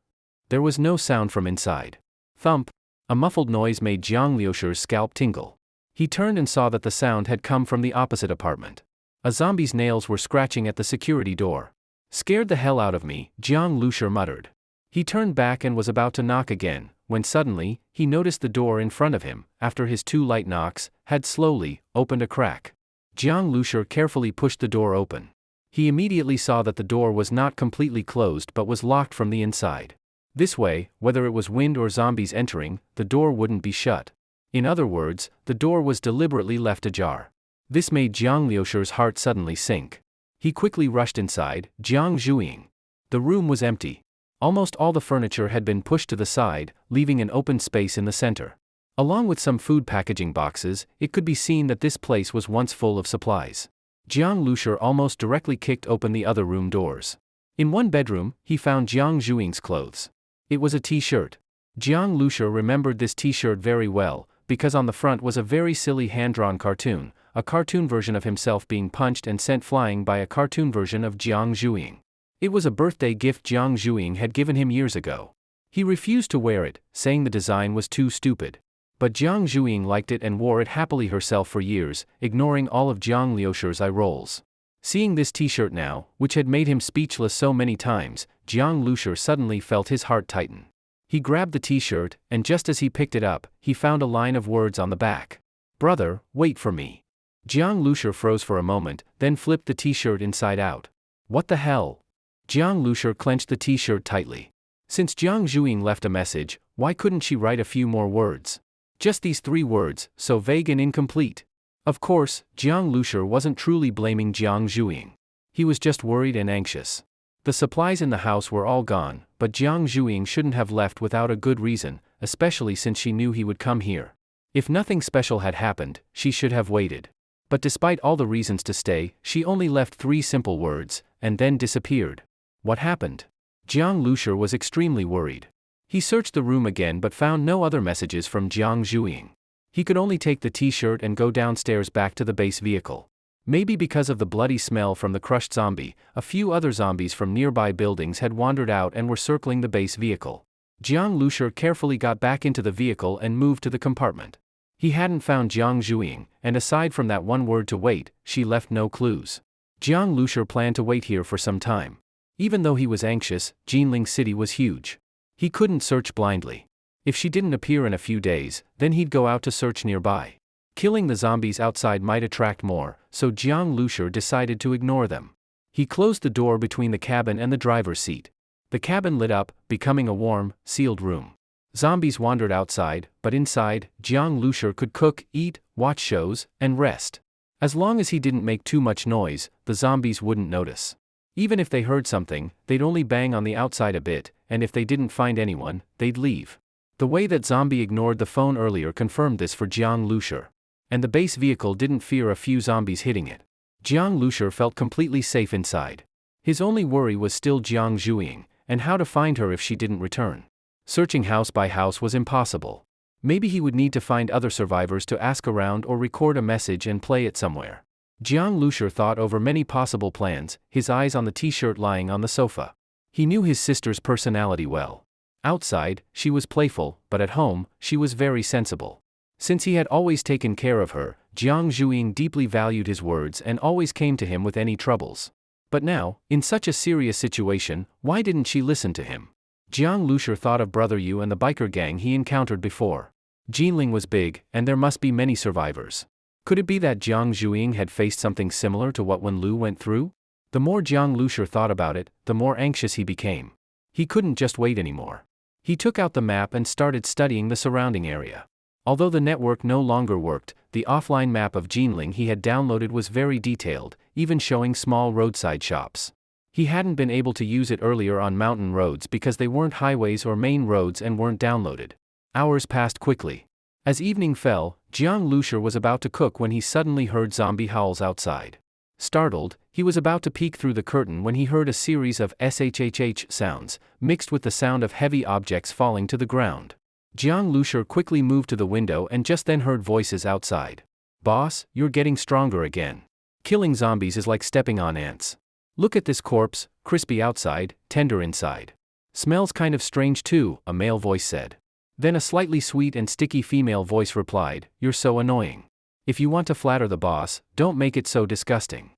There was no sound from inside. Thump! A muffled noise made Jiang Lushur's scalp tingle. He turned and saw that the sound had come from the opposite apartment. A zombie's nails were scratching at the security door. "Scared the hell out of me," Jiang Lushur muttered. He turned back and was about to knock again, when suddenly, he noticed the door in front of him, after his 2 light knocks, had slowly opened a crack. Jiang Lushur carefully pushed the door open. He immediately saw that the door was not completely closed but was locked from the inside. This way, whether it was wind or zombies entering, the door wouldn't be shut. In other words, the door was deliberately left ajar. This made Jiang Lushur's heart suddenly sink. He quickly rushed inside, Jiang Zhuing. The room was empty. Almost all the furniture had been pushed to the side, leaving an open space in the center. Along with some food packaging boxes, it could be seen that this place was once full of supplies. Jiang Lushur almost directly kicked open the other room doors. In one bedroom, he found Jiang Zhuing's clothes. It was a t-shirt. Jiang Lushur remembered this t-shirt very well, because on the front was a very silly hand-drawn cartoon, a cartoon version of himself being punched and sent flying by a cartoon version of Jiang Zhuing. It was a birthday gift Jiang Zhuing had given him years ago. He refused to wear it, saying the design was too stupid. But Jiang Zhuing liked it and wore it happily herself for years, ignoring all of Jiang Lushur's eye rolls. Seeing this t-shirt now, which had made him speechless so many times, Jiang Lushur suddenly felt his heart tighten. He grabbed the t-shirt, and just as he picked it up, he found a line of words on the back. "Brother, wait for me." Jiang Lushur froze for a moment, then flipped the t-shirt inside out. What the hell? Jiang Lushur clenched the t-shirt tightly. Since Jiang Zhuing left a message, why couldn't she write a few more words? Just these 3 words, so vague and incomplete. Of course, Jiang Lushur wasn't truly blaming Jiang Zhuing. He was just worried and anxious. The supplies in the house were all gone, but Jiang Zhuing shouldn't have left without a good reason, especially since she knew he would come here. If nothing special had happened, she should have waited. But despite all the reasons to stay, she only left 3 simple words, and then disappeared. What happened? Jiang Lushur was extremely worried. He searched the room again but found no other messages from Jiang Zhuing. He could only take the t-shirt and go downstairs back to the base vehicle. Maybe because of the bloody smell from the crushed zombie, a few other zombies from nearby buildings had wandered out and were circling the base vehicle. Jiang Lushur carefully got back into the vehicle and moved to the compartment. He hadn't found Jiang Zhuing, and aside from that one word to wait, she left no clues. Jiang Lushur planned to wait here for some time. Even though he was anxious, Jinling City was huge. He couldn't search blindly. If she didn't appear in a few days, then he'd go out to search nearby. Killing the zombies outside might attract more, so Jiang Lushur decided to ignore them. He closed the door between the cabin and the driver's seat. The cabin lit up, becoming a warm, sealed room. Zombies wandered outside, but inside, Jiang Lushur could cook, eat, watch shows, and rest. As long as he didn't make too much noise, the zombies wouldn't notice. Even if they heard something, they'd only bang on the outside a bit, and if they didn't find anyone, they'd leave. The way that zombie ignored the phone earlier confirmed this for Jiang Lushur. And the base vehicle didn't fear a few zombies hitting it. Jiang Lushur felt completely safe inside. His only worry was still Jiang Zhuing, and how to find her if she didn't return. Searching house by house was impossible. Maybe he would need to find other survivors to ask around or record a message and play it somewhere. Jiang Lushur thought over many possible plans, his eyes on the t-shirt lying on the sofa. He knew his sister's personality well. Outside, she was playful, but at home, she was very sensible. Since he had always taken care of her, Jiang Zhuing deeply valued his words and always came to him with any troubles. But now, in such a serious situation, why didn't she listen to him? Jiang Lushur thought of Brother Yu and the biker gang he encountered before. Jinling was big, and there must be many survivors. Could it be that Jiang Zhuing had faced something similar to what Wen Lu went through? The more Jiang Lushur thought about it, the more anxious he became. He couldn't just wait anymore. He took out the map and started studying the surrounding area. Although the network no longer worked, the offline map of Jinling he had downloaded was very detailed, even showing small roadside shops. He hadn't been able to use it earlier on mountain roads because they weren't highways or main roads and weren't downloaded. Hours passed quickly. As evening fell, Jiang Lushur was about to cook when he suddenly heard zombie howls outside. Startled, he was about to peek through the curtain when he heard a series of shhh sounds, mixed with the sound of heavy objects falling to the ground. Jiang Lushur quickly moved to the window and just then heard voices outside. "Boss, you're getting stronger again. Killing zombies is like stepping on ants. Look at this corpse, crispy outside, tender inside. Smells kind of strange too," a male voice said. Then a slightly sweet and sticky female voice replied, "You're so annoying. If you want to flatter the boss, don't make it so disgusting."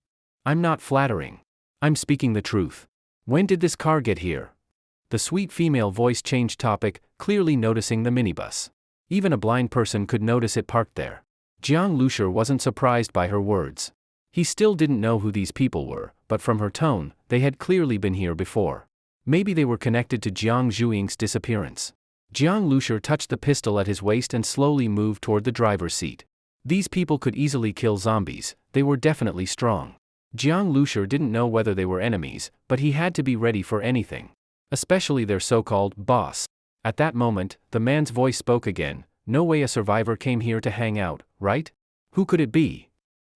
"I'm not flattering. I'm speaking the truth. When did this car get here?" The sweet female voice changed topic, clearly noticing the minibus. Even a blind person could notice it parked there. Jiang Lushur wasn't surprised by her words. He still didn't know who these people were, but from her tone, they had clearly been here before. Maybe they were connected to Jiang Zhuing's disappearance. Jiang Lushur touched the pistol at his waist and slowly moved toward the driver's seat. These people could easily kill zombies, they were definitely strong. Jiang Lushur didn't know whether they were enemies, but he had to be ready for anything. Especially their so-called boss. At that moment, the man's voice spoke again. "No way a survivor came here to hang out, right? Who could it be?"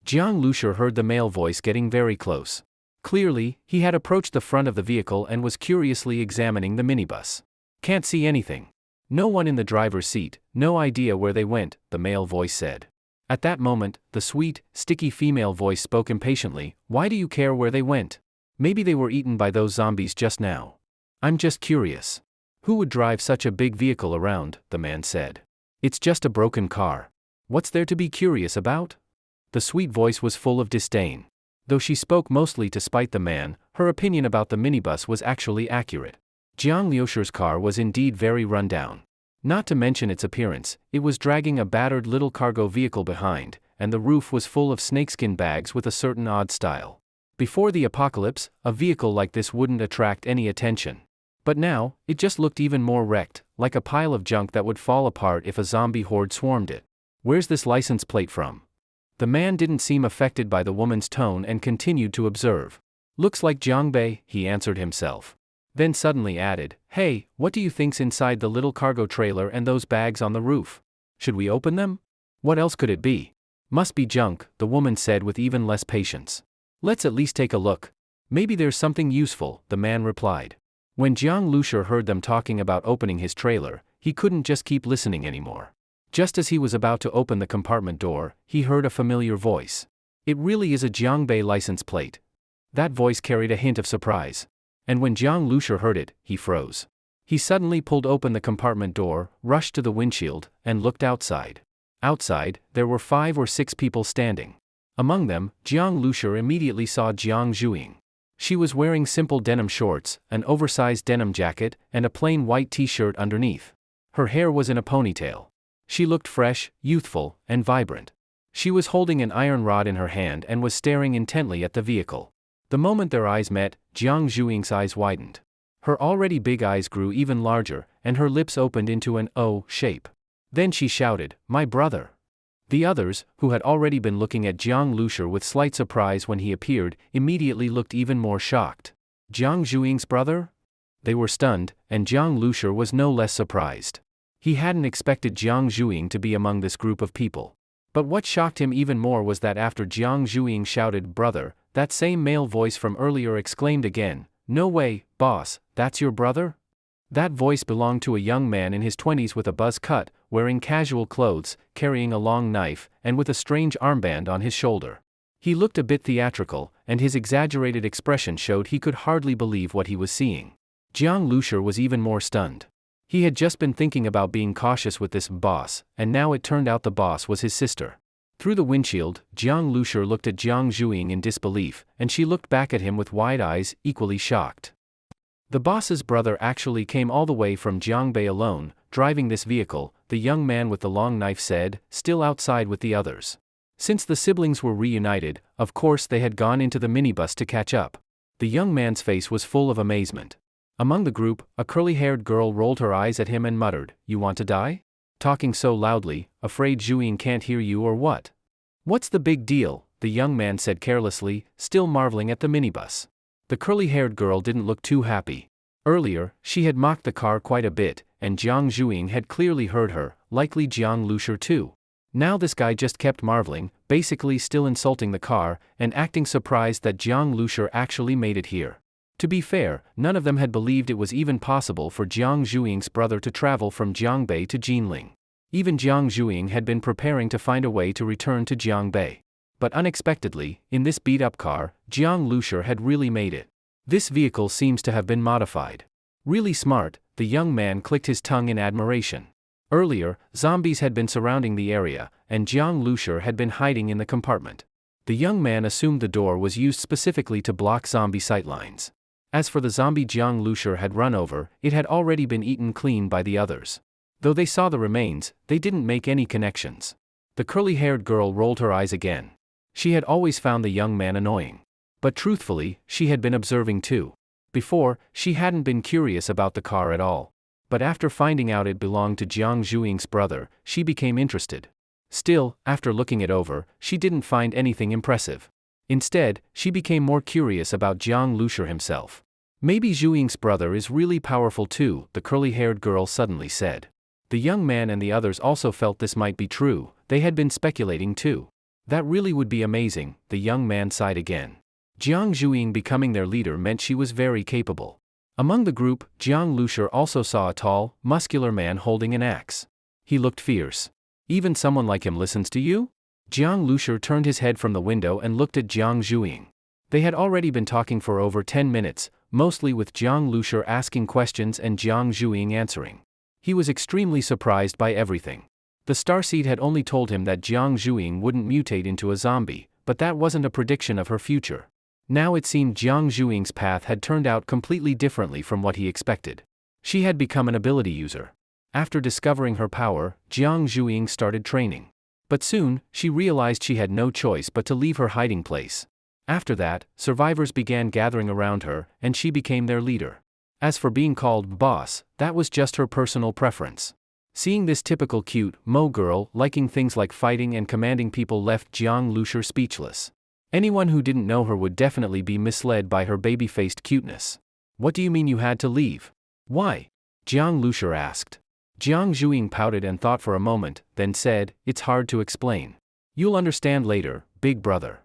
Jiang Lushur heard the male voice getting very close. Clearly, he had approached the front of the vehicle and was curiously examining the minibus. "Can't see anything. No one in the driver's seat, no idea where they went," the male voice said. At that moment, the sweet, sticky female voice spoke impatiently. "Why do you care where they went? Maybe they were eaten by those zombies just now. I'm just curious. Who would drive such a big vehicle around?" the man said. "It's just a broken car. What's there to be curious about?" The sweet voice was full of disdain. Though she spoke mostly to spite the man, her opinion about the minibus was actually accurate. Jiang Lushur's car was indeed very run down. Not to mention its appearance, it was dragging a battered little cargo vehicle behind, and the roof was full of snakeskin bags with a certain odd style. Before the apocalypse, a vehicle like this wouldn't attract any attention. But now, it just looked even more wrecked, like a pile of junk that would fall apart if a zombie horde swarmed it. "Where's this license plate from?" The man didn't seem affected by the woman's tone and continued to observe. "Looks like Jiangbei," he answered himself. Then suddenly added, "Hey, what do you think's inside the little cargo trailer and those bags on the roof? Should we open them? What else could it be?" "Must be junk," the woman said with even less patience. "Let's at least take a look. Maybe there's something useful," the man replied. When Jiang Lushur heard them talking about opening his trailer, he couldn't just keep listening anymore. Just as he was about to open the compartment door, he heard a familiar voice. It really is a Jiangbei license plate. That voice carried a hint of surprise. And when Jiang Lushur heard it, he froze. He suddenly pulled open the compartment door, rushed to the windshield, and looked outside. Outside, there were 5 or 6 people standing. Among them, Jiang Lushur immediately saw Jiang Zhuing. She was wearing simple denim shorts, an oversized denim jacket, and a plain white t-shirt underneath. Her hair was in a ponytail. She looked fresh, youthful, and vibrant. She was holding an iron rod in her hand and was staring intently at the vehicle. The moment their eyes met, Jiang Zhuing's eyes widened. Her already big eyes grew even larger, and her lips opened into an O shape. Then she shouted, "My brother!" The others, who had already been looking at Jiang Lushur with slight surprise when he appeared, immediately looked even more shocked. Jiang Zhuing's brother? They were stunned, and Jiang Lushur was no less surprised. He hadn't expected Jiang Zhuing to be among this group of people. But what shocked him even more was that after Jiang Zhuing shouted, "Brother," that same male voice from earlier exclaimed again, "No way, boss, that's your brother?" That voice belonged to a young man in his 20s with a buzz cut, wearing casual clothes, carrying a long knife, and with a strange armband on his shoulder. He looked a bit theatrical, and his exaggerated expression showed he could hardly believe what he was seeing. Jiang Lushur was even more stunned. He had just been thinking about being cautious with this boss, and now it turned out the boss was his sister. Through the windshield, Jiang Lushur looked at Jiang Zhuing in disbelief, and she looked back at him with wide eyes, equally shocked. The boss's brother actually came all the way from Jiangbei alone, driving this vehicle, the young man with the long knife said, still outside with the others. Since the siblings were reunited, of course they had gone into the minibus to catch up. The young man's face was full of amazement. Among the group, a curly-haired girl rolled her eyes at him and muttered, "You want to die? Talking so loudly, afraid Zhuing can't hear you or what?" "What's the big deal?" the young man said carelessly, still marveling at the minibus. The curly-haired girl didn't look too happy. Earlier, she had mocked the car quite a bit, and Jiang Zhuing had clearly heard her, likely Jiang Lushur too. Now this guy just kept marveling, basically still insulting the car, and acting surprised that Jiang Lushur actually made it here. To be fair, none of them had believed it was even possible for Jiang Zhuing's brother to travel from Jiangbei to Jinling. Even Jiang Zhuing had been preparing to find a way to return to Jiangbei. But unexpectedly, in this beat-up car, Jiang Lushur had really made it. This vehicle seems to have been modified. Really smart, the young man clicked his tongue in admiration. Earlier, zombies had been surrounding the area, and Jiang Lushur had been hiding in the compartment. The young man assumed the door was used specifically to block zombie sightlines. As for the zombie Jiang Lushur had run over, it had already been eaten clean by the others. Though they saw the remains, they didn't make any connections. The curly-haired girl rolled her eyes again. She had always found the young man annoying. But truthfully, she had been observing too. Before, she hadn't been curious about the car at all. But after finding out it belonged to Jiang Zhuing's brother, she became interested. Still, after looking it over, she didn't find anything impressive. Instead, she became more curious about Jiang Lushur himself. "Maybe Zhuing's brother is really powerful too," the curly-haired girl suddenly said. The young man and the others also felt this might be true. They had been speculating too. That really would be amazing, the young man sighed again. Jiang Zhuing becoming their leader meant she was very capable. Among the group, Jiang Lushur also saw a tall, muscular man holding an axe. He looked fierce. "Even someone like him listens to you?" Jiang Lushur turned his head from the window and looked at Jiang Zhuing. They had already been talking for over 10 minutes, mostly with Jiang Lushur asking questions and Jiang Zhuing answering. He was extremely surprised by everything. The starseed had only told him that Jiang Zhuing wouldn't mutate into a zombie, but that wasn't a prediction of her future. Now it seemed Jiang Zhuing's path had turned out completely differently from what he expected. She had become an ability user. After discovering her power, Jiang Zhuing started training. But soon, she realized she had no choice but to leave her hiding place. After that, survivors began gathering around her, and she became their leader. As for being called boss, that was just her personal preference. Seeing this typical cute, mo girl liking things like fighting and commanding people left Jiang Lushur speechless. Anyone who didn't know her would definitely be misled by her baby-faced cuteness. "What do you mean you had to leave? Why?" Jiang Lushur asked. Jiang Zhuing pouted and thought for a moment, then said, "It's hard to explain. You'll understand later, big brother."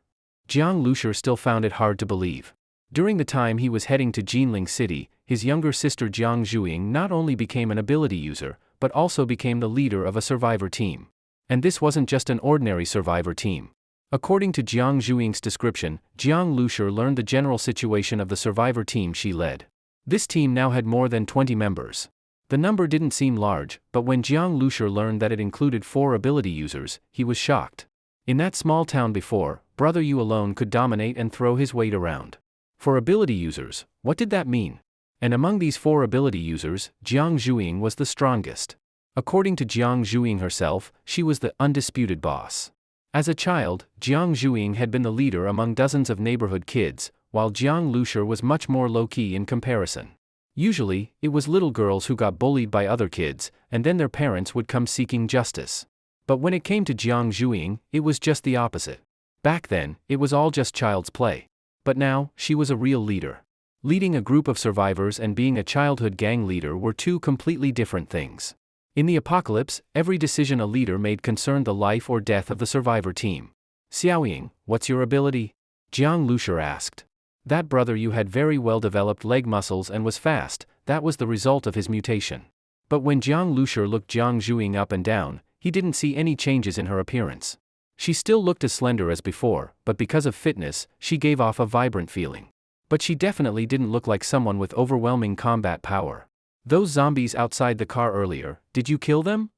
Jiang Lushur still found it hard to believe. During the time he was heading to Jinling City, his younger sister Jiang Zhuing not only became an ability user, but also became the leader of a survivor team. And this wasn't just an ordinary survivor team. According to Jiang Zhuing's description, Jiang Lushur learned the general situation of the survivor team she led. This team now had more than 20 members. The number didn't seem large, but when Jiang Lushur learned that it included 4 ability users, he was shocked. In that small town before, Brother Yu alone could dominate and throw his weight around. For ability users, what did that mean? And among these 4 ability users, Jiang Zhuing was the strongest. According to Jiang Zhuing herself, she was the undisputed boss. As a child, Jiang Zhuing had been the leader among dozens of neighborhood kids, while Jiang Lushur was much more low-key in comparison. Usually, it was little girls who got bullied by other kids, and then their parents would come seeking justice. But when it came to Jiang Zhuing, it was just the opposite. Back then, it was all just child's play. But now, she was a real leader. Leading a group of survivors and being a childhood gang leader were 2 completely different things. In the apocalypse, every decision a leader made concerned the life or death of the survivor team. "Xiaoying, what's your ability?" Jiang Lushur asked. "That brother you had very well-developed leg muscles and was fast, that was the result of his mutation." But when Jiang Lushur looked Jiang Zhuing up and down, he didn't see any changes in her appearance. She still looked as slender as before, but because of fitness, she gave off a vibrant feeling. But she definitely didn't look like someone with overwhelming combat power. "Those zombies outside the car earlier, did you kill them?"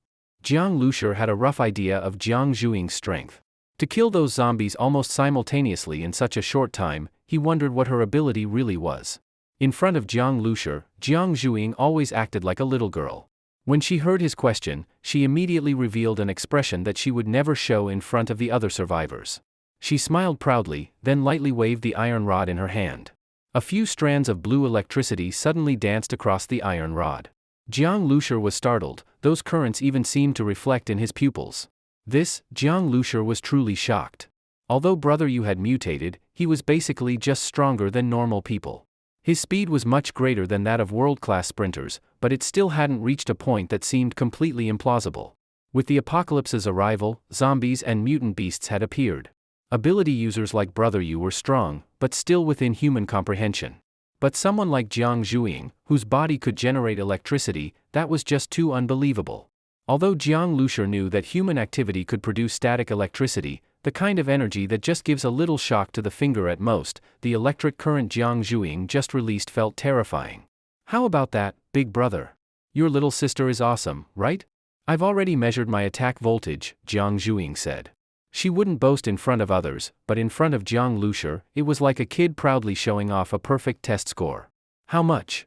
Jiang Lushur had a rough idea of Jiang Zhuing's strength. To kill those zombies almost simultaneously in such a short time, he wondered what her ability really was. In front of Jiang Lushur, Jiang Zhuing always acted like a little girl. When she heard his question, she immediately revealed an expression that she would never show in front of the other survivors. She smiled proudly, then lightly waved the iron rod in her hand. A few strands of blue electricity suddenly danced across the iron rod. Jiang Lushur was startled, those currents even seemed to reflect in his pupils. Jiang Lushur was truly shocked. Although Brother Yu had mutated, he was basically just stronger than normal people. His speed was much greater than that of world-class sprinters, but it still hadn't reached a point that seemed completely implausible. With the apocalypse's arrival, zombies and mutant beasts had appeared. Ability users like Brother Yu were strong, but still within human comprehension. But someone like Jiang Zhuing, whose body could generate electricity, that was just too unbelievable. Although Jiang Lushur knew that human activity could produce static electricity, the kind of energy that just gives a little shock to the finger at most, the electric current Jiang Zhuing just released felt terrifying. How about that, big brother? Your little sister is awesome, right? I've already measured my attack voltage, Jiang Zhuing said. She wouldn't boast in front of others, but in front of Jiang Lushur, it was like a kid proudly showing off a perfect test score. How much?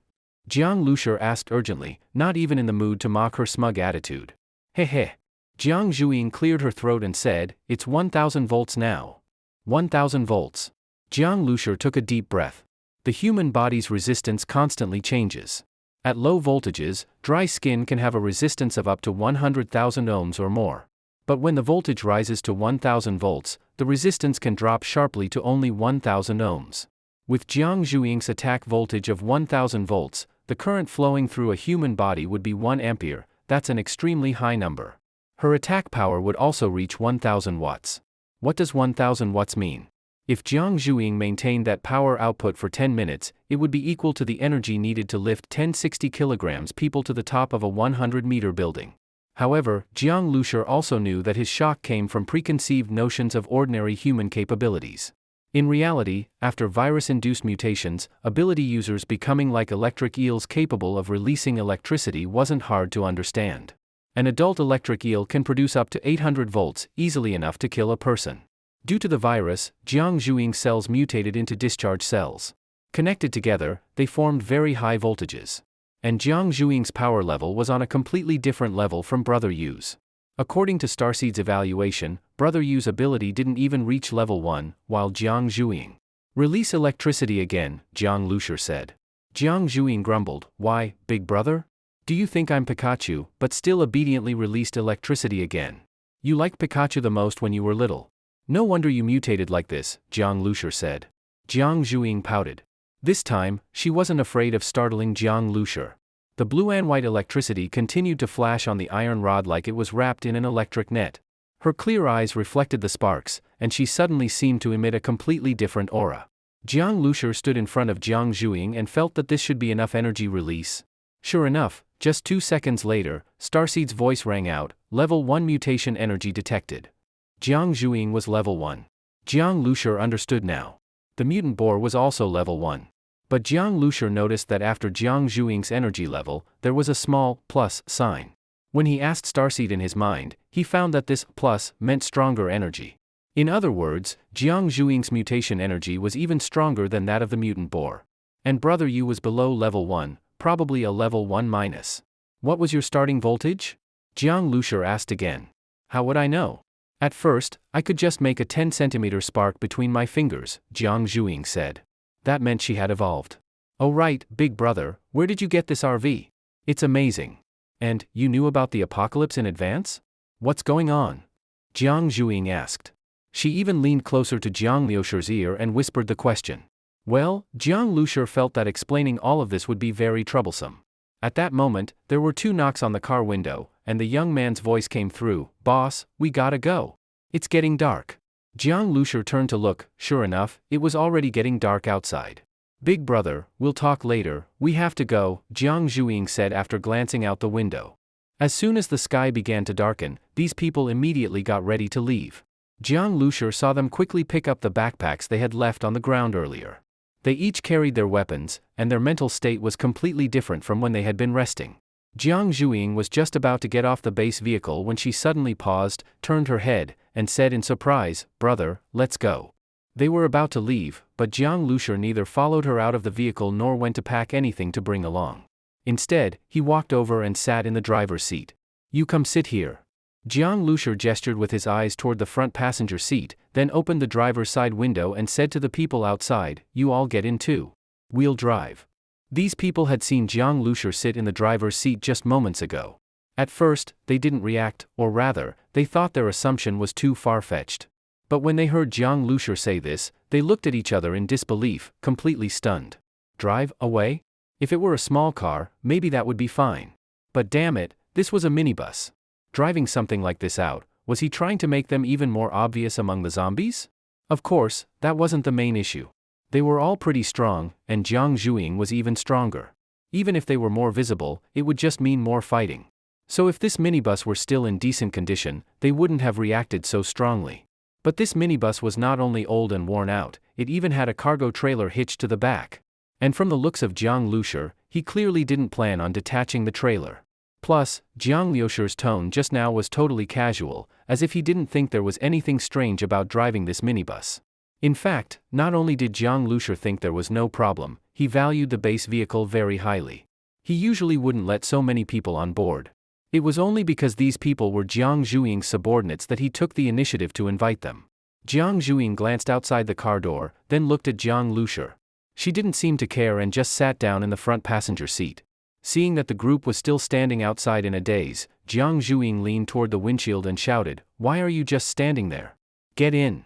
Jiang Lushur asked urgently, not even in the mood to mock her smug attitude. Heh. Jiang Zhuing cleared her throat and said, it's 1000 volts now. 1000 volts. Jiang Lushur took a deep breath. The human body's resistance constantly changes. At low voltages, dry skin can have a resistance of up to 100,000 ohms or more. But when the voltage rises to 1000 volts, the resistance can drop sharply to only 1000 ohms. With Jiang Zhuing's attack voltage of 1000 volts, the current flowing through a human body would be 1 ampere, that's an extremely high number. Her attack power would also reach 1000 watts. What does 1000 watts mean? If Jiang Zhuing maintained that power output for 10 minutes, it would be equal to the energy needed to lift 1060 kilograms people to the top of a 100-meter building. However, Jiang Lushur also knew that his shock came from preconceived notions of ordinary human capabilities. In reality, after virus-induced mutations, ability users becoming like electric eels capable of releasing electricity wasn't hard to understand. An adult electric eel can produce up to 800 volts, easily enough to kill a person. Due to the virus, Jiang Zhuing's cells mutated into discharge cells. Connected together, they formed very high voltages. And Jiang Zhuing's power level was on a completely different level from Brother Yu's. According to Starseed's evaluation, Brother Yu's ability didn't even reach level 1, while Jiang Zhuing. Release electricity again, Jiang Lushur said. Jiang Zhuing grumbled, why, big brother? Do you think I'm Pikachu, but still obediently released electricity again? You liked Pikachu the most when you were little. No wonder you mutated like this, Jiang Lushur said. Jiang Zhuing pouted. This time, she wasn't afraid of startling Jiang Lushur. The blue and white electricity continued to flash on the iron rod like it was wrapped in an electric net. Her clear eyes reflected the sparks, and she suddenly seemed to emit a completely different aura. Jiang Lushur stood in front of Jiang Zhuing and felt that this should be enough energy release. Sure enough, just 2 seconds later, Starseed's voice rang out, level 1 mutation energy detected. Jiang Zhuing was level 1. Jiang Lushur understood now. The mutant boar was also level 1. But Jiang Lushur noticed that after Jiang Zhuing's energy level, there was a small plus sign. When he asked Starseed in his mind, he found that this plus meant stronger energy. In other words, Jiang Zhuing's mutation energy was even stronger than that of the mutant boar. And Brother Yu was below level 1, probably a level 1 minus. What was your starting voltage? Jiang Lushur asked again. How would I know? At first, I could just make a 10-centimeter spark between my fingers, Jiang Zhuing said. That meant she had evolved. Oh right, big brother, where did you get this RV? It's amazing. And, you knew about the apocalypse in advance? What's going on? Jiang Zhuing asked. She even leaned closer to Jiang Lushur's ear and whispered the question. Well, Jiang Lushur felt that explaining all of this would be very troublesome. At that moment, there were 2 knocks on the car window, and the young man's voice came through, Boss, we gotta go. It's getting dark. Jiang Lushur turned to look, sure enough, it was already getting dark outside. Big brother, we'll talk later, we have to go, Jiang Zhuing said after glancing out the window. As soon as the sky began to darken, these people immediately got ready to leave. Jiang Lushur saw them quickly pick up the backpacks they had left on the ground earlier. They each carried their weapons, and their mental state was completely different from when they had been resting. Jiang Zhuing was just about to get off the base vehicle when she suddenly paused, turned her head, and said in surprise, Brother, let's go. They were about to leave, but Jiang Lushur neither followed her out of the vehicle nor went to pack anything to bring along. Instead, he walked over and sat in the driver's seat. You come sit here. Jiang Lushur gestured with his eyes toward the front passenger seat, then opened the driver's side window and said to the people outside, you all get in too. Wheel drive. These people had seen Jiang Lucier sit in the driver's seat just moments ago. At first, they didn't react, or rather, they thought their assumption was too far-fetched. But when they heard Jiang Lucier say this, they looked at each other in disbelief, completely stunned. Drive away? If it were a small car, maybe that would be fine. But damn it, this was a minibus. Driving something like this out, was he trying to make them even more obvious among the zombies? Of course, that wasn't the main issue. They were all pretty strong, and Zhang Zhuing was even stronger. Even if they were more visible, it would just mean more fighting. So if this minibus were still in decent condition, they wouldn't have reacted so strongly. But this minibus was not only old and worn out, it even had a cargo trailer hitched to the back. And from the looks of Jiang Lucier, he clearly didn't plan on detaching the trailer. Plus, Jiang Lucier's tone just now was totally casual, as if he didn't think there was anything strange about driving this minibus. In fact, not only did Jiang Lucier think there was no problem, he valued the base vehicle very highly. He usually wouldn't let so many people on board. It was only because these people were Jiang Zhuing's subordinates that he took the initiative to invite them. Jiang Zhuing glanced outside the car door, then looked at Jiang Lucier. She didn't seem to care and just sat down in the front passenger seat. Seeing that the group was still standing outside in a daze, Jiang Zhuing leaned toward the windshield and shouted, "Why are you just standing there? Get in."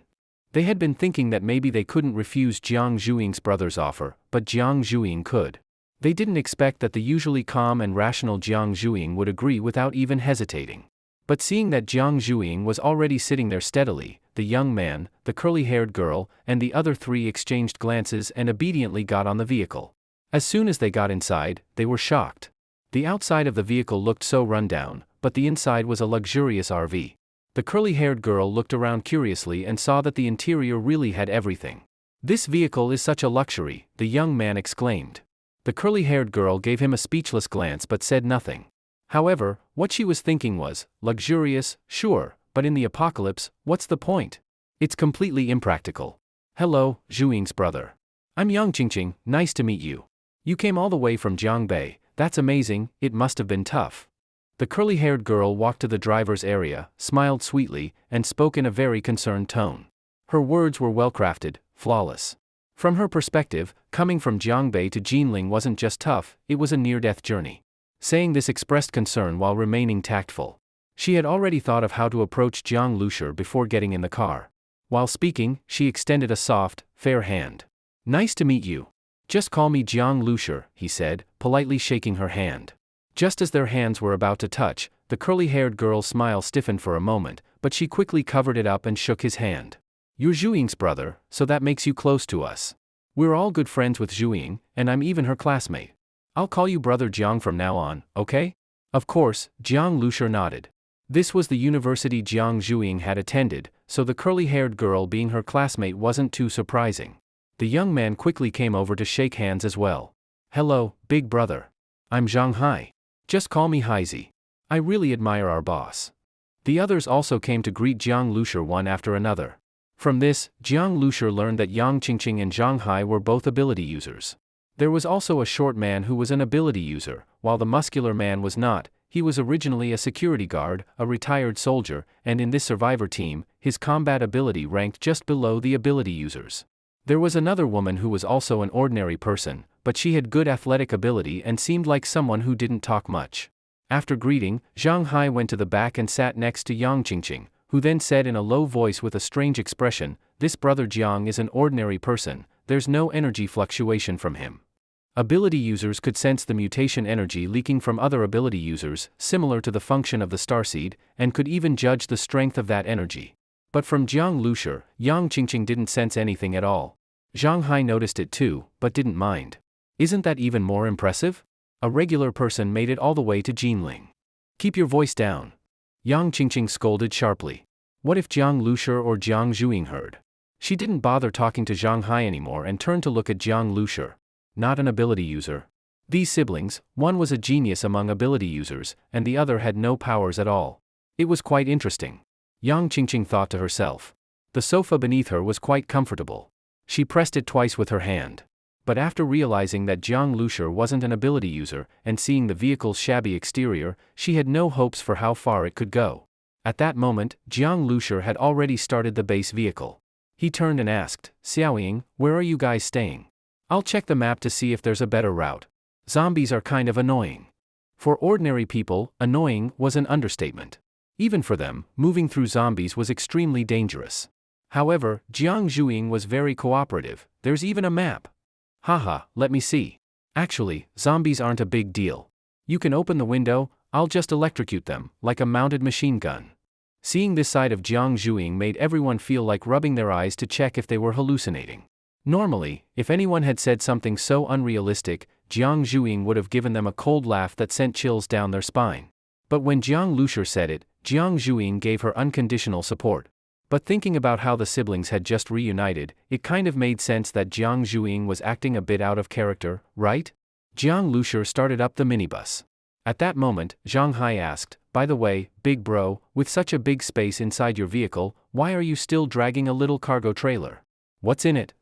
They had been thinking that maybe they couldn't refuse Jiang Zhuing's brother's offer, but Jiang Zhuing could. They didn't expect that the usually calm and rational Jiang Zhuing would agree without even hesitating. But seeing that Jiang Zhuing was already sitting there steadily, the young man, the curly-haired girl, and the other three exchanged glances and obediently got on the vehicle. As soon as they got inside, they were shocked. The outside of the vehicle looked so run down, but the inside was a luxurious RV. The curly-haired girl looked around curiously and saw that the interior really had everything. "This vehicle is such a luxury," the young man exclaimed. The curly-haired girl gave him a speechless glance but said nothing. However, what she was thinking was, luxurious, sure, but in the apocalypse, what's the point? It's completely impractical. "Hello, Zhuing's brother. I'm Yang Qingqing, nice to meet you. You came all the way from Jiangbei, that's amazing, it must have been tough." The curly-haired girl walked to the driver's area, smiled sweetly, and spoke in a very concerned tone. Her words were well-crafted, flawless. From her perspective, coming from Jiangbei to Jinling wasn't just tough, it was a near-death journey. Saying this expressed concern while remaining tactful. She had already thought of how to approach Jiang Lucier before getting in the car. While speaking, she extended a soft, fair hand. "Nice to meet you. Just call me Jiang Lucier," he said, politely shaking her hand. Just as their hands were about to touch, the curly-haired girl's smile stiffened for a moment, but she quickly covered it up and shook his hand. "You're Zhuing's brother, so that makes you close to us. We're all good friends with Zhuing, and I'm even her classmate. I'll call you Brother Jiang from now on, okay?" Of course, Jiang Lucier nodded. This was the university Jiang Zhuing had attended, so the curly-haired girl being her classmate wasn't too surprising. The young man quickly came over to shake hands as well. "Hello, big brother. I'm Zhang Hai. Just call me Haizi. I really admire our boss." The others also came to greet Jiang Lucier one after another. From this, Jiang Lucier learned that Yang Qingqing and Zhang Hai were both ability users. There was also a short man who was an ability user, while the muscular man was not. He was originally a security guard, a retired soldier, and in this survivor team, his combat ability ranked just below the ability users. There was another woman who was also an ordinary person, but she had good athletic ability and seemed like someone who didn't talk much. After greeting, Zhang Hai went to the back and sat next to Yang Qingqing, who then said in a low voice with a strange expression, "This brother Jiang is an ordinary person, there's no energy fluctuation from him." Ability users could sense the mutation energy leaking from other ability users, similar to the function of the starseed, and could even judge the strength of that energy. But from Jiang Lucier, Yang Qingqing didn't sense anything at all. Zhang Hai noticed it too, but didn't mind. Isn't that even more impressive? A regular person made it all the way to Jinling. "Keep your voice down." Yang Qingqing scolded sharply. What if Jiang Lucier or Jiang Zhuing heard? She didn't bother talking to Zhang Hai anymore and turned to look at Jiang Lucier. Not an ability user. These siblings, one was a genius among ability users, and the other had no powers at all. It was quite interesting. Yang Qingqing thought to herself. The sofa beneath her was quite comfortable. She pressed it twice with her hand. But after realizing that Jiang Lucier wasn't an ability user, and seeing the vehicle's shabby exterior, she had no hopes for how far it could go. At that moment, Jiang Lucier had already started the base vehicle. He turned and asked, "Xiaoying, where are you guys staying?" I'll check the map to see if there's a better route. Zombies are kind of annoying. For ordinary people, annoying was an understatement. Even for them, moving through zombies was extremely dangerous. However, Zhuing was very cooperative. There's even a map. Haha, let me see. Actually, zombies aren't a big deal. You can open the window, I'll just electrocute them, like a mounted machine gun. Seeing this side of Zhuing made everyone feel like rubbing their eyes to check if they were hallucinating. Normally, if anyone had said something so unrealistic, Zhuing would have given them a cold laugh that sent chills down their spine. But when Jiang Lushur said it, Zhuing gave her unconditional support. But thinking about how the siblings had just reunited, it kind of made sense that Zhuing was acting a bit out of character, right? Jiang Lushur started up the minibus. At that moment, Zhang Hai asked, "By the way, big bro, with such a big space inside your vehicle, why are you still dragging a little cargo trailer? What's in it?"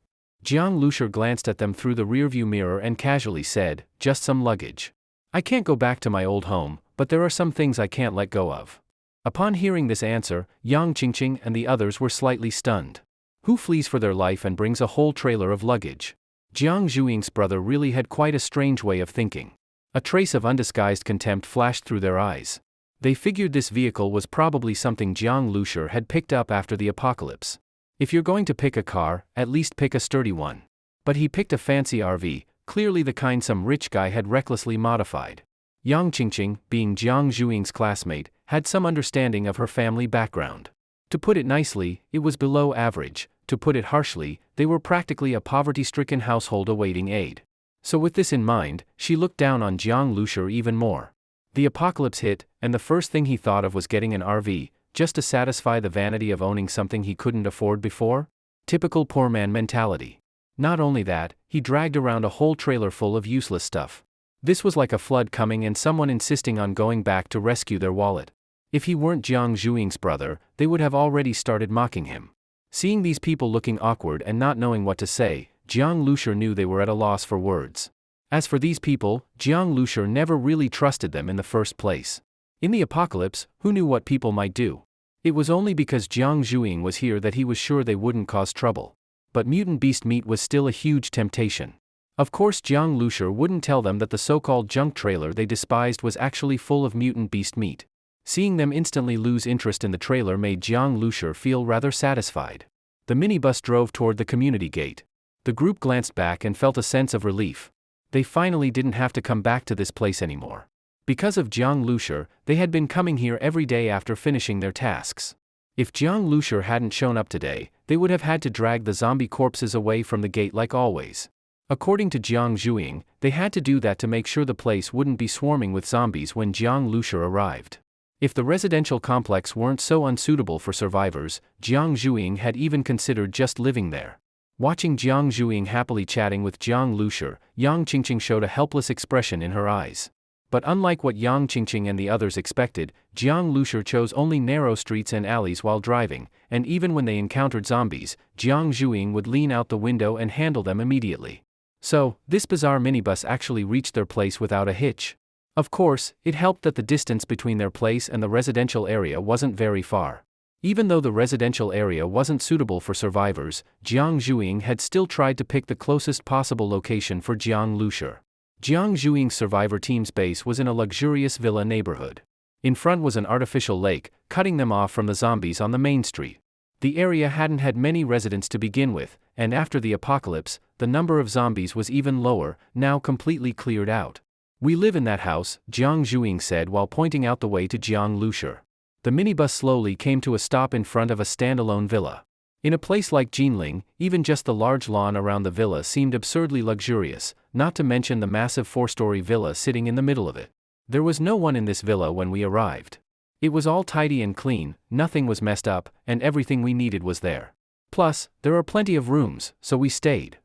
Jiang Lushur glanced at them through the rearview mirror and casually said, "Just some luggage. I can't go back to my old home, but there are some things I can't let go of." Upon hearing this answer, Yang Qingqing and the others were slightly stunned. Who flees for their life and brings a whole trailer of luggage? Jiang Zhuing's brother really had quite a strange way of thinking. A trace of undisguised contempt flashed through their eyes. They figured this vehicle was probably something Jiang Lushur had picked up after the apocalypse. If you're going to pick a car, at least pick a sturdy one. But he picked a fancy RV, clearly the kind some rich guy had recklessly modified. Yang Qingqing, being Jiang Zhuing's classmate, had some understanding of her family background. To put it nicely, it was below average. To put it harshly, they were practically a poverty-stricken household awaiting aid. So with this in mind, she looked down on Jiang Lushur even more. The apocalypse hit, and the first thing he thought of was getting an RV, just to satisfy the vanity of owning something he couldn't afford before? Typical poor man mentality. Not only that, he dragged around a whole trailer full of useless stuff. This was like a flood coming and someone insisting on going back to rescue their wallet. If he weren't Jiang Zhuing's brother, they would have already started mocking him. Seeing these people looking awkward and not knowing what to say, Jiang Lushur knew they were at a loss for words. As for these people, Jiang Lushur never really trusted them in the first place. In the apocalypse, who knew what people might do? It was only because Jiang Zhuing was here that he was sure they wouldn't cause trouble. But mutant beast meat was still a huge temptation. Of course Jiang Lushur wouldn't tell them that the so-called junk trailer they despised was actually full of mutant beast meat. Seeing them instantly lose interest in the trailer made Jiang Lushur feel rather satisfied. The minibus drove toward the community gate. The group glanced back and felt a sense of relief. They finally didn't have to come back to this place anymore. Because of Jiang Lushur, they had been coming here every day after finishing their tasks. If Jiang Lushur hadn't shown up today, they would have had to drag the zombie corpses away from the gate like always. According to Jiang Zhuing, they had to do that to make sure the place wouldn't be swarming with zombies when Jiang Lushur arrived. If the residential complex weren't so unsuitable for survivors, Jiang Zhuing had even considered just living there. Watching Jiang Zhuing happily chatting with Jiang Lushur, Yang Qingqing showed a helpless expression in her eyes. But unlike what Yang Qingqing and the others expected, Jiang Lushur chose only narrow streets and alleys while driving, and even when they encountered zombies, Jiang Zhuing would lean out the window and handle them immediately. So, this bizarre minibus actually reached their place without a hitch. Of course, it helped that the distance between their place and the residential area wasn't very far. Even though the residential area wasn't suitable for survivors, Jiang Zhuing had still tried to pick the closest possible location for Jiang Lushur. Jiang Zhuing's survivor team's base was in a luxurious villa neighborhood. In front was an artificial lake, cutting them off from the zombies on the main street. The area hadn't had many residents to begin with, and after the apocalypse, the number of zombies was even lower, now completely cleared out. "We live in that house," Jiang Zhuing said while pointing out the way to Jiang Lushur. The minibus slowly came to a stop in front of a standalone villa. In a place like Jinling, even just the large lawn around the villa seemed absurdly luxurious, not to mention the massive 4-story villa sitting in the middle of it. There was no one in this villa when we arrived. It was all tidy and clean, nothing was messed up, and everything we needed was there. Plus, there are plenty of rooms, so we stayed.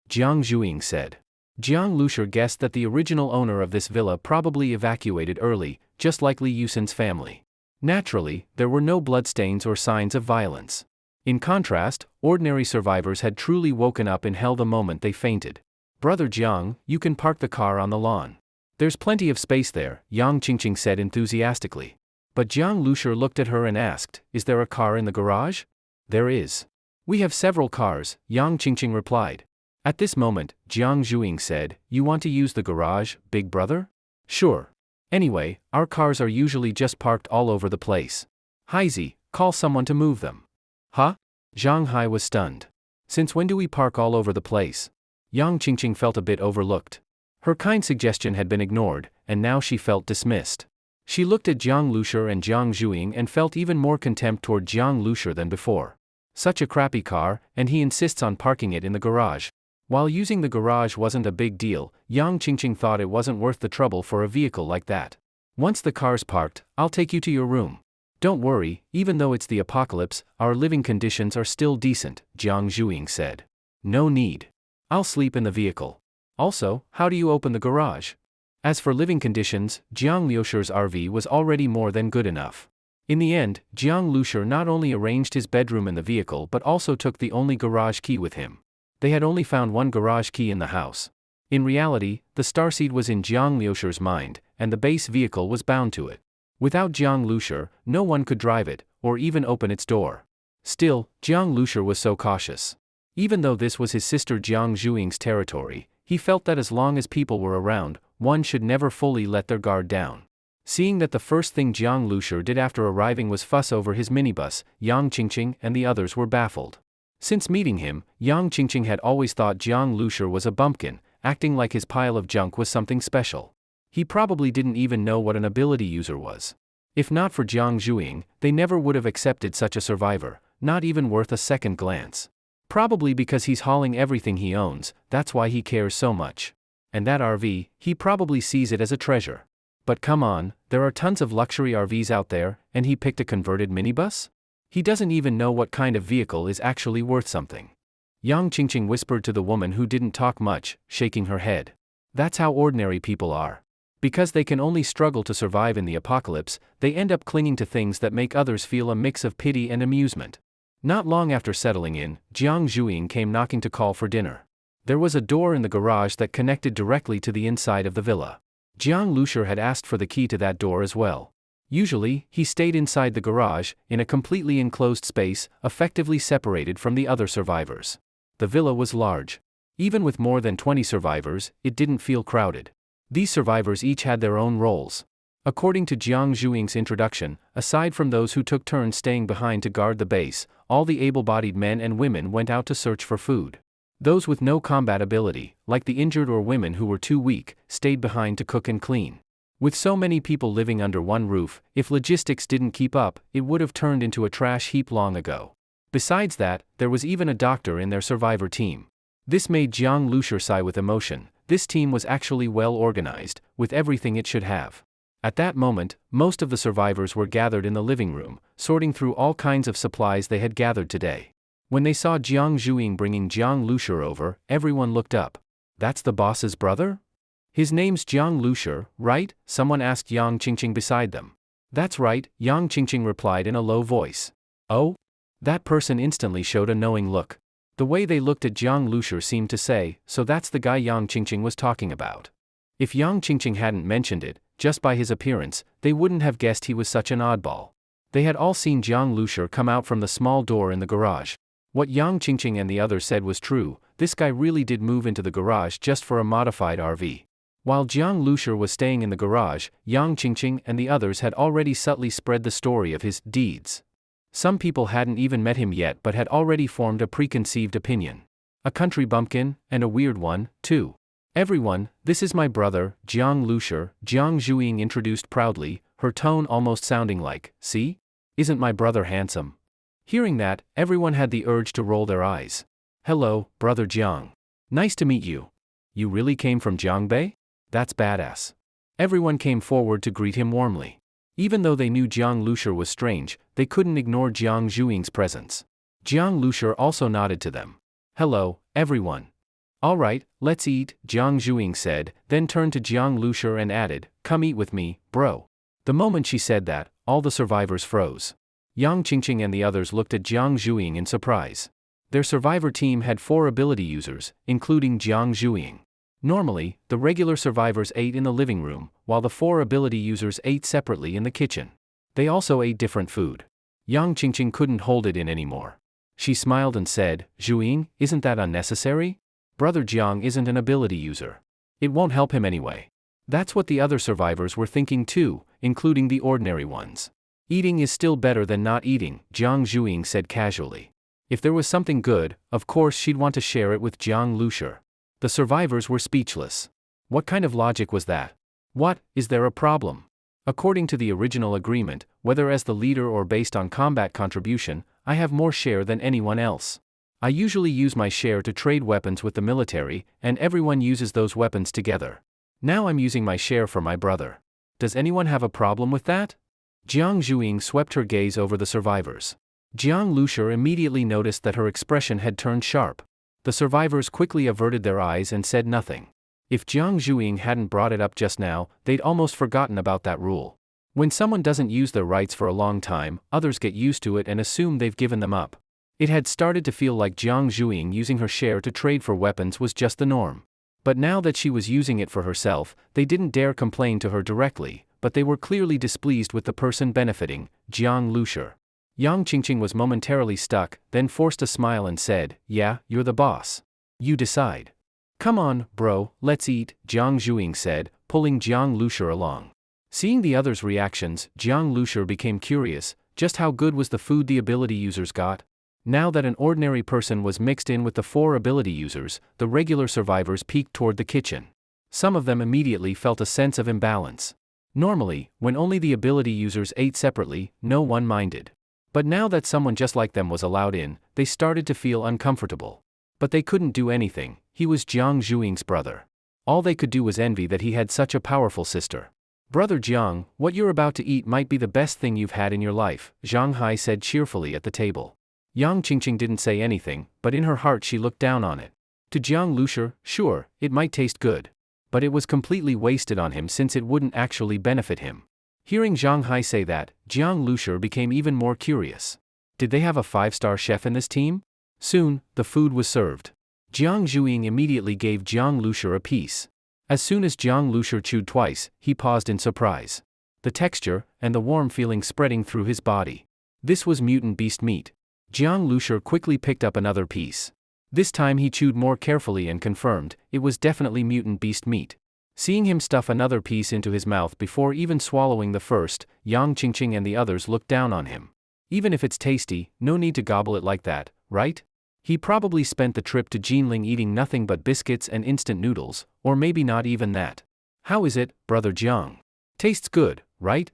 Jiang Zhuing said. Jiang Lushur guessed that the original owner of this villa probably evacuated early, just like Li Yusin's family. Naturally, there were no bloodstains or signs of violence. In contrast, ordinary survivors had truly woken up in hell the moment they fainted. "Brother Jiang, you can park the car on the lawn. There's plenty of space there," Yang Qingqing said enthusiastically. But Jiang Lushur looked at her and asked, "Is there a car in the garage?" "There is. We have several cars," Yang Qingqing replied. At this moment, Zhuing said, "You want to use the garage, big brother?" "Sure. Anyway, our cars are usually just parked all over the place. Heizi, call someone to move them." "Huh?" Zhang Hai was stunned. "Since when do we park all over the place?" Yang Qingqing felt a bit overlooked. Her kind suggestion had been ignored, and now she felt dismissed. She looked at Jiang Lushur and Jiang Zhuing and felt even more contempt toward Jiang Lushur than before. Such a crappy car, and he insists on parking it in the garage. While using the garage wasn't a big deal, Yang Qingqing thought it wasn't worth the trouble for a vehicle like that. "Once the car's parked, I'll take you to your room. Don't worry, even though it's the apocalypse, our living conditions are still decent," Jiang Zhuing said. "No need. I'll sleep in the vehicle. Also, how do you open the garage?" As for living conditions, Jiang Liushur's RV was already more than good enough. In the end, Jiang Lushur not only arranged his bedroom in the vehicle but also took the only garage key with him. They had only found one garage key in the house. In reality, the starseed was in Jiang Liushur's mind, and the base vehicle was bound to it. Without Jiang Lushur, no one could drive it, or even open its door. Still, Jiang Lushur was so cautious. Even though this was his sister Jiang Zhuing's territory, he felt that as long as people were around, one should never fully let their guard down. Seeing that the first thing Jiang Lushur did after arriving was fuss over his minibus, Yang Qingqing and the others were baffled. Since meeting him, Yang Qingqing had always thought Jiang Lushur was a bumpkin, acting like his pile of junk was something special. He probably didn't even know what an ability user was. If not for Jiang Zhuing, they never would have accepted such a survivor, not even worth a second glance. Probably because he's hauling everything he owns, that's why he cares so much. And that RV, he probably sees it as a treasure. But come on, there are tons of luxury RVs out there, and he picked a converted minibus? He doesn't even know what kind of vehicle is actually worth something. Yang Qingqing whispered to the woman who didn't talk much, shaking her head. That's how ordinary people are. Because they can only struggle to survive in the apocalypse, they end up clinging to things that make others feel a mix of pity and amusement. Not long after settling in, Jiang Zhuing came knocking to call for dinner. There was a door in the garage that connected directly to the inside of the villa. Jiang Lushur had asked for the key to that door as well. Usually, he stayed inside the garage, in a completely enclosed space, effectively separated from the other survivors. The villa was large. Even with more than 20 survivors, it didn't feel crowded. These survivors each had their own roles. According to Jiang Zhuing's introduction, aside from those who took turns staying behind to guard the base, all the able-bodied men and women went out to search for food. Those with no combat ability, like the injured or women who were too weak, stayed behind to cook and clean. With so many people living under one roof, if logistics didn't keep up, it would have turned into a trash heap long ago. Besides that, there was even a doctor in their survivor team. This made Jiang Lushur sigh with emotion. This team was actually well organized, with everything it should have. At that moment, most of the survivors were gathered in the living room, sorting through all kinds of supplies they had gathered today. When they saw Jiang Zhuing bringing Jiang Lushur over, everyone looked up. "That's the boss's brother? His name's Jiang Lushur, right?" someone asked Yang Qingqing beside them. "That's right," Yang Qingqing replied in a low voice. "Oh?" That person instantly showed a knowing look. The way they looked at Jiang Lushur seemed to say, so that's the guy Yang Qingqing was talking about. If Yang Qingqing hadn't mentioned it, just by his appearance, they wouldn't have guessed he was such an oddball. They had all seen Jiang Lushur come out from the small door in the garage. What Yang Qingqing and the others said was true, this guy really did move into the garage just for a modified RV. While Jiang Lushur was staying in the garage, Yang Qingqing and the others had already subtly spread the story of his deeds. Some people hadn't even met him yet but had already formed a preconceived opinion. A country bumpkin, and a weird one, too. "Everyone, this is my brother, Jiang Lushur," Jiang Zhuing introduced proudly, her tone almost sounding like, "See? Isn't my brother handsome?" Hearing that, everyone had the urge to roll their eyes. "Hello, brother Jiang. Nice to meet you. You really came from Jiangbei? That's badass." Everyone came forward to greet him warmly. Even though they knew Jiang Lushur was strange, they couldn't ignore Jiang Zhuing's presence. Jiang Lushur also nodded to them. "Hello, everyone. All right, let's eat," Jiang Zhuing said, then turned to Jiang Lushur and added, "Come eat with me, bro." The moment she said that, all the survivors froze. Yang Qingqing and the others looked at Jiang Zhuing in surprise. Their survivor team had 4 ability users, including Jiang Zhuing. Normally, the regular survivors ate in the living room, while the 4 ability users ate separately in the kitchen. They also ate different food. Yang Qingqing couldn't hold it in anymore. She smiled and said, "Zhuing, isn't that unnecessary? Brother Jiang isn't an ability user. It won't help him anyway. That's what the other survivors were thinking too, including the ordinary ones. Eating is still better than not eating, Jiang Zhuing said casually. If there was something good, of course she'd want to share it with Jiang Lushi. The survivors were speechless. What kind of logic was that? What, is there a problem? According to the original agreement, whether as the leader or based on combat contribution, I have more share than anyone else. I usually use my share to trade weapons with the military, and everyone uses those weapons together. Now I'm using my share for my brother. Does anyone have a problem with that? Jiang Zhuing swept her gaze over the survivors. Jiang Lushi immediately noticed that her expression had turned sharp. The survivors quickly averted their eyes and said nothing. If Jiang Zhuing hadn't brought it up just now, they'd almost forgotten about that rule. When someone doesn't use their rights for a long time, others get used to it and assume they've given them up. It had started to feel like Jiang Zhuing using her share to trade for weapons was just the norm. But now that she was using it for herself, they didn't dare complain to her directly, but they were clearly displeased with the person benefiting, Jiang Lushi. Yang Qingqing was momentarily stuck, then forced a smile and said, "Yeah, you're the boss. You decide." "Come on, bro, let's eat," Jiang Zhuing said, pulling Jiang Lushi along. Seeing the others' reactions, Jiang Lushi became curious, just how good was the food the ability users got? Now that an ordinary person was mixed in with the 4 ability users, the regular survivors peeked toward the kitchen. Some of them immediately felt a sense of imbalance. Normally, when only the ability users ate separately, no one minded. But now that someone just like them was allowed in, they started to feel uncomfortable. But they couldn't do anything, he was Jiang Zhuing's brother. All they could do was envy that he had such a powerful sister. "Brother Jiang, what you're about to eat might be the best thing you've had in your life," Zhang Hai said cheerfully at the table. Yang Qingqing didn't say anything, but in her heart she looked down on it. To Jiang Lushi, sure, it might taste good. But it was completely wasted on him since it wouldn't actually benefit him. Hearing Zhang Hai say that, Jiang Lushi became even more curious. Did they have a 5-star chef in this team? Soon, the food was served. Jiang Zhuing immediately gave Jiang Lushi a piece. As soon as Jiang Lushi chewed twice, he paused in surprise. The texture, and the warm feeling spreading through his body. This was mutant beast meat. Jiang Lushi quickly picked up another piece. This time he chewed more carefully and confirmed, it was definitely mutant beast meat. Seeing him stuff another piece into his mouth before even swallowing the first, Yang Qingqing and the others looked down on him. Even if it's tasty, no need to gobble it like that, right? He probably spent the trip to Jinling eating nothing but biscuits and instant noodles, or maybe not even that. "How is it, brother Jiang? Tastes good, right?"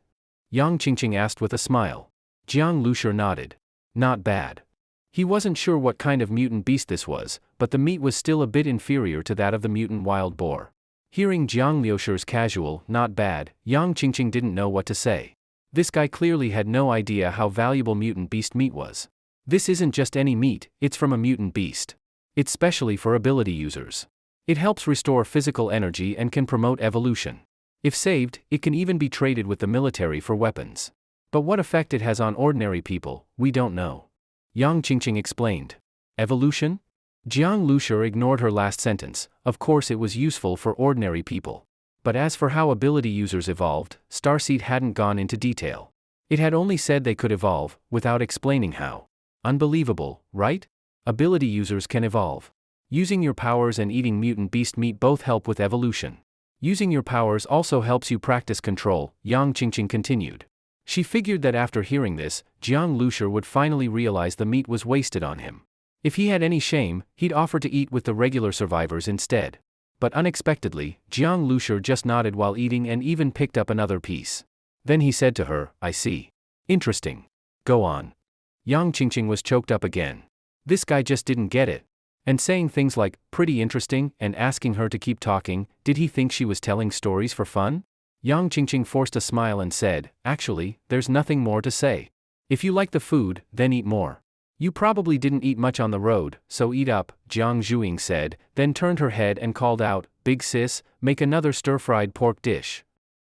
Yang Qingqing asked with a smile. Jiang Lushi nodded. Not bad. He wasn't sure what kind of mutant beast this was, but the meat was still a bit inferior to that of the mutant wild boar. Hearing Jiang Liushi's casual, not bad, Yang Qingqing didn't know what to say. This guy clearly had no idea how valuable mutant beast meat was. This isn't just any meat, it's from a mutant beast. It's specially for ability users. It helps restore physical energy and can promote evolution. If saved, it can even be traded with the military for weapons. But what effect it has on ordinary people, we don't know. Yang Qingqing explained. Evolution? Jiang Lushi ignored her last sentence. Of course it was useful for ordinary people. But as for how ability users evolved, Starseed hadn't gone into detail. It had only said they could evolve, without explaining how. Unbelievable, right? Ability users can evolve. Using your powers and eating mutant beast meat both help with evolution. Using your powers also helps you practice control, Yang Qingqing continued. She figured that after hearing this, Jiang Lushi would finally realize the meat was wasted on him. If he had any shame, he'd offer to eat with the regular survivors instead. But unexpectedly, Jiang Lushi just nodded while eating and even picked up another piece. Then he said to her, "I see. Interesting. Go on." Yang Qingqing was choked up again. This guy just didn't get it. And saying things like, "pretty interesting," and asking her to keep talking, did he think she was telling stories for fun? Yang Qingqing forced a smile and said, "Actually, there's nothing more to say. If you like the food, then eat more. You probably didn't eat much on the road, so eat up," Jiang Zhuing said, then turned her head and called out, "Big sis, make another stir-fried pork dish."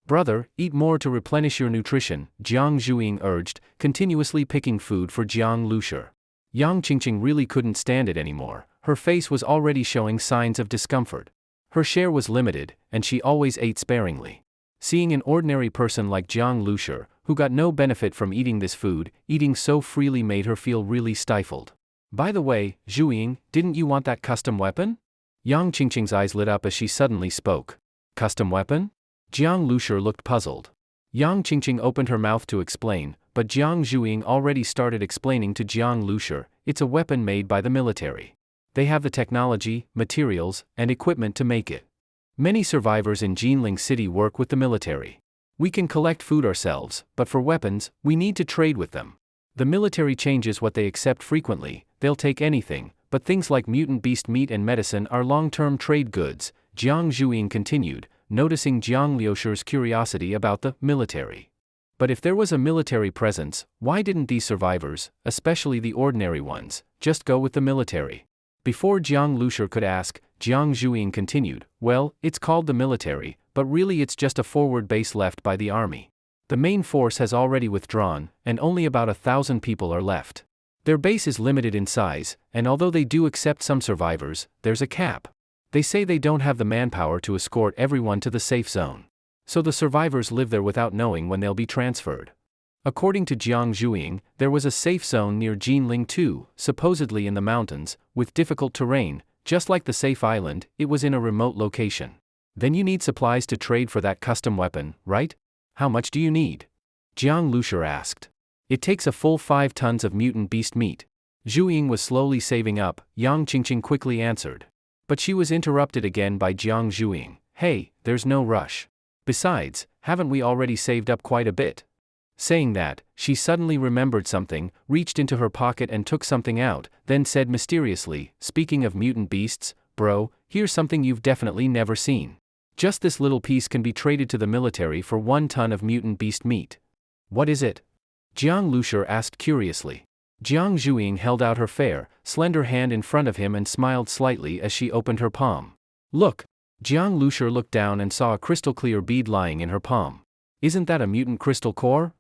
"Brother, eat more to replenish your nutrition," Jiang Zhuing urged, continuously picking food for Jiang Lushi. Yang Qingqing really couldn't stand it anymore. Her face was already showing signs of discomfort. Her share was limited, and she always ate sparingly. Seeing an ordinary person like Jiang Lushi, who got no benefit from eating this food, eating so freely made her feel really stifled. "By the way, Zhuing, didn't you want that custom weapon?" Yang Qingqing's eyes lit up as she suddenly spoke. Custom weapon? Jiang Lushur looked puzzled. Yang Qingqing opened her mouth to explain, but Jiang Zhuing already started explaining to Jiang Lushur, it's a weapon made by the military. They have the technology, materials, and equipment to make it. Many survivors in Jinling City work with the military. We can collect food ourselves, but for weapons, we need to trade with them. The military changes what they accept frequently, they'll take anything, but things like mutant beast meat and medicine are long-term trade goods, Jiang Zhuing continued, noticing Jiang Liushur's curiosity about the military. But if there was a military presence, why didn't these survivors, especially the ordinary ones, just go with the military? Before Jiang Lushur could ask, Jiang Zhuing continued, well, it's called the military, but really it's just a forward base left by the army. The main force has already withdrawn, and only about 1,000 people are left. Their base is limited in size, and although they do accept some survivors, there's a cap. They say they don't have the manpower to escort everyone to the safe zone. So the survivors live there without knowing when they'll be transferred. According to Jiang Zhuing, there was a safe zone near Jinling too, supposedly in the mountains, with difficult terrain, just like the safe island, it was in a remote location. Then you need supplies to trade for that custom weapon, right? How much do you need? Jiang Lushur asked. It takes a full 5 tons of mutant beast meat. Zhuing was slowly saving up, Yang Qingqing quickly answered. But she was interrupted again by Jiang Zhuing. Hey, there's no rush. Besides, haven't we already saved up quite a bit? Saying that, she suddenly remembered something, reached into her pocket and took something out, then said mysteriously, speaking of mutant beasts, bro, here's something you've definitely never seen. Just this little piece can be traded to the military for 1 ton of mutant beast meat. What is it? Jiang Lushur asked curiously. Jiang Zhuing held out her fair, slender hand in front of him and smiled slightly as she opened her palm. Look! Jiang Lushur looked down and saw a crystal-clear bead lying in her palm. Isn't that a mutant crystal core?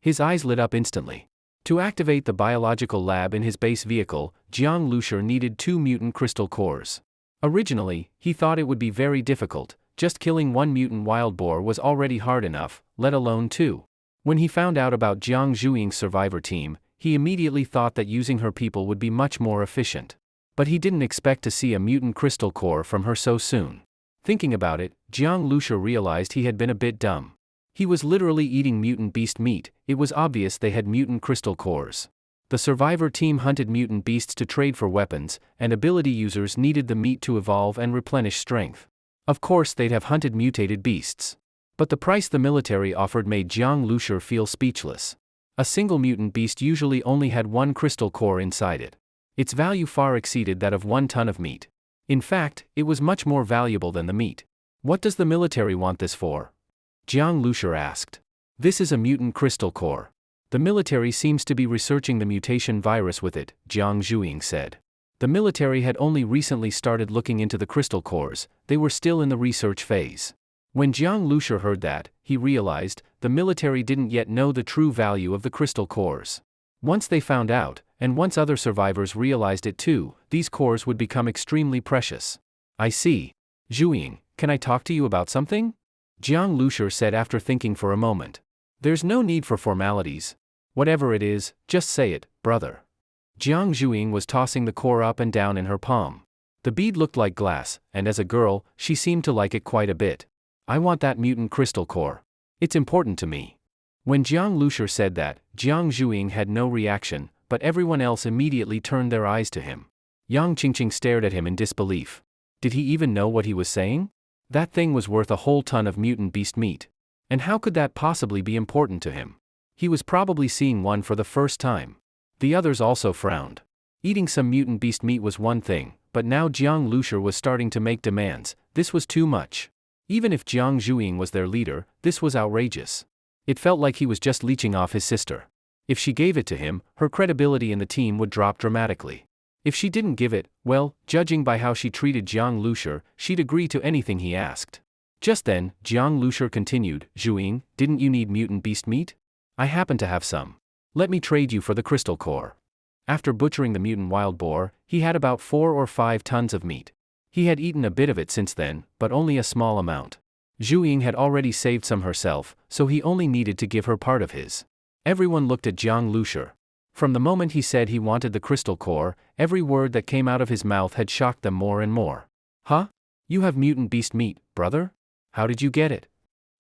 His eyes lit up instantly. To activate the biological lab in his base vehicle, Jiang Lushur needed 2 mutant crystal cores. Originally, he thought it would be very difficult, just killing 1 mutant wild boar was already hard enough, let alone 2. When he found out about Jiang Zhuing's survivor team, he immediately thought that using her people would be much more efficient. But he didn't expect to see a mutant crystal core from her so soon. Thinking about it, Jiang Lushur realized he had been a bit dumb. He was literally eating mutant beast meat, it was obvious they had mutant crystal cores. The survivor team hunted mutant beasts to trade for weapons, and ability users needed the meat to evolve and replenish strength. Of course they'd have hunted mutated beasts. But the price the military offered made Jiang Lushur feel speechless. A single mutant beast usually only had 1 crystal core inside it. Its value far exceeded that of 1 ton of meat. In fact, it was much more valuable than the meat. What does the military want this for? Jiang Lushur asked. This is a mutant crystal core. The military seems to be researching the mutation virus with it, Jiang Zhuing said. The military had only recently started looking into the crystal cores, they were still in the research phase. When Jiang Lushur heard that, he realized, the military didn't yet know the true value of the crystal cores. Once they found out, and once other survivors realized it too, these cores would become extremely precious. I see. Zhuing, can I talk to you about something? Jiang Lushur said after thinking for a moment. There's no need for formalities. Whatever it is, just say it, brother. Jiang Zhuing was tossing the core up and down in her palm. The bead looked like glass, and as a girl, she seemed to like it quite a bit. I want that mutant crystal core. It's important to me. When Jiang Lushur said that, Jiang Zhuing had no reaction, but everyone else immediately turned their eyes to him. Yang Qingqing stared at him in disbelief. Did he even know what he was saying? That thing was worth a whole ton of mutant beast meat. And how could that possibly be important to him? He was probably seeing one for the first time. The others also frowned. Eating some mutant beast meat was one thing, but now Jiang Lushur was starting to make demands. This was too much. Even if Jiang Zhuing was their leader, this was outrageous. It felt like he was just leeching off his sister. If she gave it to him, her credibility in the team would drop dramatically. If she didn't give it, well, judging by how she treated Jiang Lushur, she'd agree to anything he asked. Just then, Jiang Lushur continued, Zhuing, didn't you need mutant beast meat? I happen to have some. Let me trade you for the crystal core. After butchering the mutant wild boar, he had about 4 or 5 tons of meat. He had eaten a bit of it since then, but only a small amount. Zhuing had already saved some herself, so he only needed to give her part of his. Everyone looked at Jiang Lushur. From the moment he said he wanted the crystal core, every word that came out of his mouth had shocked them more and more. Huh? You have mutant beast meat, brother? How did you get it?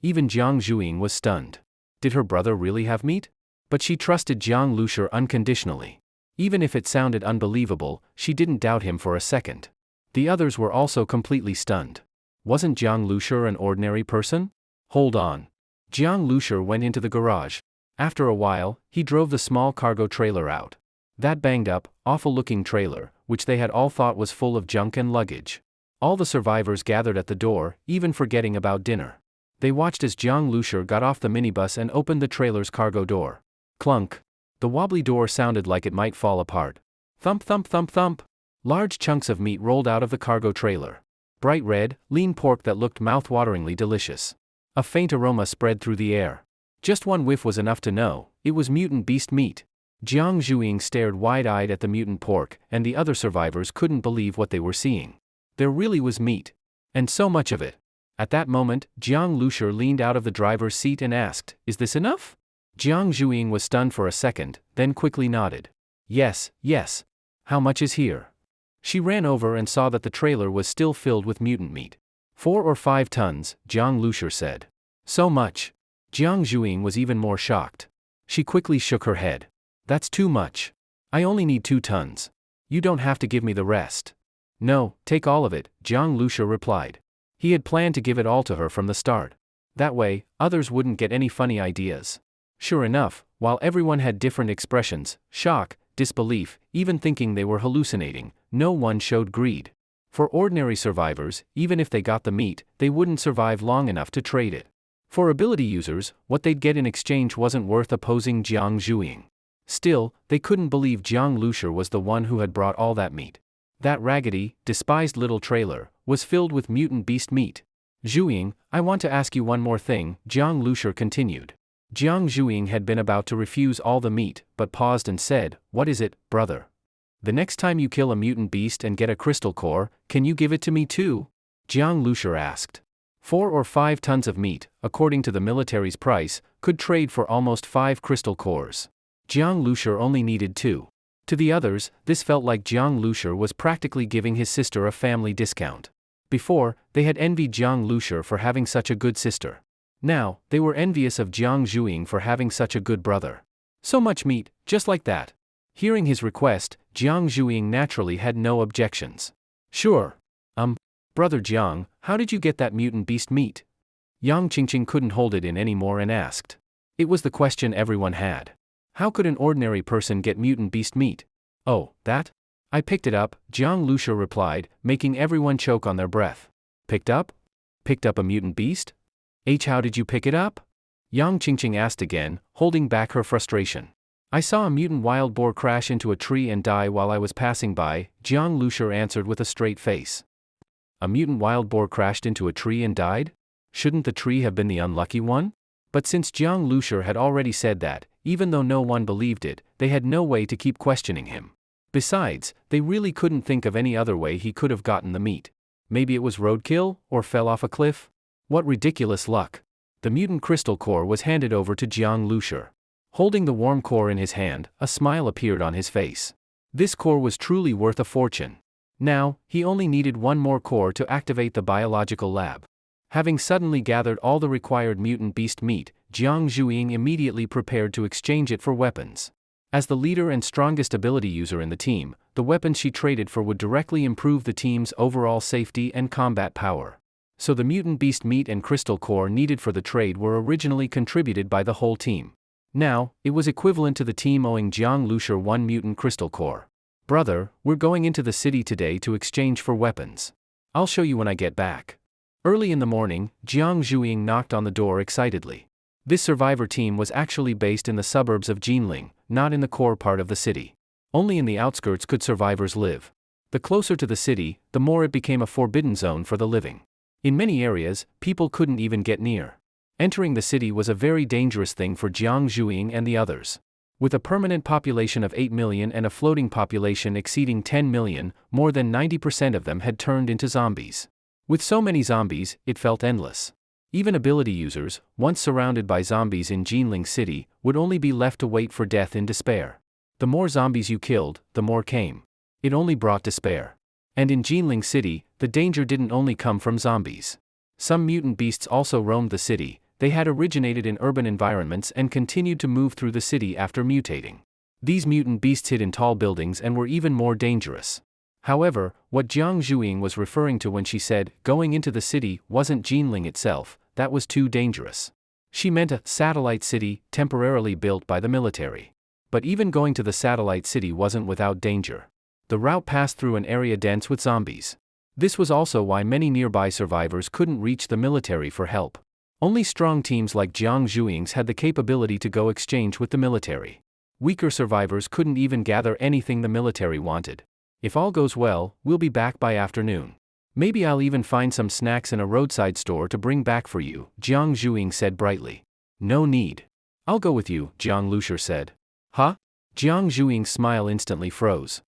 Even Jiang Zhuing was stunned. Did her brother really have meat? But she trusted Jiang Lushur unconditionally. Even if it sounded unbelievable, she didn't doubt him for a second. The others were also completely stunned. Wasn't Jiang Lushur an ordinary person? Hold on. Jiang Lushur went into the garage. After a while, he drove the small cargo trailer out. That banged up, awful-looking trailer, which they had all thought was full of junk and luggage. All the survivors gathered at the door, even forgetting about dinner. They watched as Jiang Lushur got off the minibus and opened the trailer's cargo door. Clunk. The wobbly door sounded like it might fall apart. Thump thump thump thump. Large chunks of meat rolled out of the cargo trailer. Bright red, lean pork that looked mouth-wateringly delicious. A faint aroma spread through the air. Just one whiff was enough to know, it was mutant beast meat. Jiang Zhuing stared wide-eyed at the mutant pork, and the other survivors couldn't believe what they were seeing. There really was meat. And so much of it. At that moment, Jiang Lushur leaned out of the driver's seat and asked, "Is this enough?" Jiang Zhuing was stunned for a second, then quickly nodded. "Yes, yes. How much is here?" She ran over and saw that the trailer was still filled with mutant meat. 4 or 5 tons, Jiang Lushur said. So much. Jiang Zhuing was even more shocked. She quickly shook her head. "That's too much. I only need 2 tons. You don't have to give me the rest." "No, take all of it," Jiang Lushur replied. He had planned to give it all to her from the start. That way, others wouldn't get any funny ideas. Sure enough, while everyone had different expressions, shock, disbelief, even thinking they were hallucinating, no one showed greed. For ordinary survivors, even if they got the meat, they wouldn't survive long enough to trade it. For ability users, what they'd get in exchange wasn't worth opposing Jiang Zhuing. Still, they couldn't believe Jiang Lushur was the one who had brought all that meat. That raggedy, despised little trailer was filled with mutant beast meat. "Zhuing, I want to ask you one more thing," Jiang Lushur continued. Jiang Zhuing had been about to refuse all the meat, but paused and said, "What is it, brother? The next time you kill a mutant beast and get a crystal core, can you give it to me too?" Jiang Lushur asked. 4 or 5 tons of meat, according to the military's price, could trade for almost 5 crystal cores. Jiang Lushur only needed 2. To the others, this felt like Jiang Lushur was practically giving his sister a family discount. Before, they had envied Jiang Lushur for having such a good sister. Now, they were envious of Jiang Zhuing for having such a good brother. So much meat, just like that. Hearing his request, Jiang Zhuing naturally had no objections. "Sure. Brother Jiang, how did you get that mutant beast meat?" Yang Qingqing couldn't hold it in anymore and asked. It was the question everyone had. How could an ordinary person get mutant beast meat? "Oh, that? I picked it up," Jiang Lushur replied, making everyone choke on their breath. "Picked up? Picked up a mutant beast? How did you pick it up?" Yang Qingqing asked again, holding back her frustration. "I saw a mutant wild boar crash into a tree and die while I was passing by," Jiang Lushur answered with a straight face. A mutant wild boar crashed into a tree and died? Shouldn't the tree have been the unlucky one? But since Jiang Lushur had already said that, even though no one believed it, they had no way to keep questioning him. Besides, they really couldn't think of any other way he could have gotten the meat. Maybe it was roadkill, or fell off a cliff? What ridiculous luck. The mutant crystal core was handed over to Jiang Lushur. Holding the warm core in his hand, a smile appeared on his face. This core was truly worth a fortune. Now, he only needed one more core to activate the biological lab. Having suddenly gathered all the required mutant beast meat, Jiang Zhuing immediately prepared to exchange it for weapons. As the leader and strongest ability user in the team, the weapons she traded for would directly improve the team's overall safety and combat power. So the mutant beast meat and crystal core needed for the trade were originally contributed by the whole team. Now, it was equivalent to the team owing Jiang Lushur 1 mutant crystal core. "Brother, we're going into the city today to exchange for weapons. I'll show you when I get back." Early in the morning, Jiang Zhuing knocked on the door excitedly. This survivor team was actually based in the suburbs of Jinling, not in the core part of the city. Only in the outskirts could survivors live. The closer to the city, the more it became a forbidden zone for the living. In many areas, people couldn't even get near. Entering the city was a very dangerous thing for Jiang Zhuing and the others. With a permanent population of 8 million and a floating population exceeding 10 million, more than 90% of them had turned into zombies. With so many zombies, it felt endless. Even ability users, once surrounded by zombies in Jinling City, would only be left to wait for death in despair. The more zombies you killed, the more came. It only brought despair. And in Jinling City, the danger didn't only come from zombies. Some mutant beasts also roamed the city. They had originated in urban environments and continued to move through the city after mutating. These mutant beasts hid in tall buildings and were even more dangerous. However, what Zhuing was referring to when she said, going into the city, wasn't Jinling itself, that was too dangerous. She meant a satellite city, temporarily built by the military. But even going to the satellite city wasn't without danger. The route passed through an area dense with zombies. This was also why many nearby survivors couldn't reach the military for help. Only strong teams like Zhuing's had the capability to go exchange with the military. Weaker survivors couldn't even gather anything the military wanted. If all goes well, we'll be back by afternoon. Maybe I'll even find some snacks in a roadside store to bring back for you, Zhuing said brightly. No need. I'll go with you, Jiang Lushur said. Huh? Zhuing's smile instantly froze.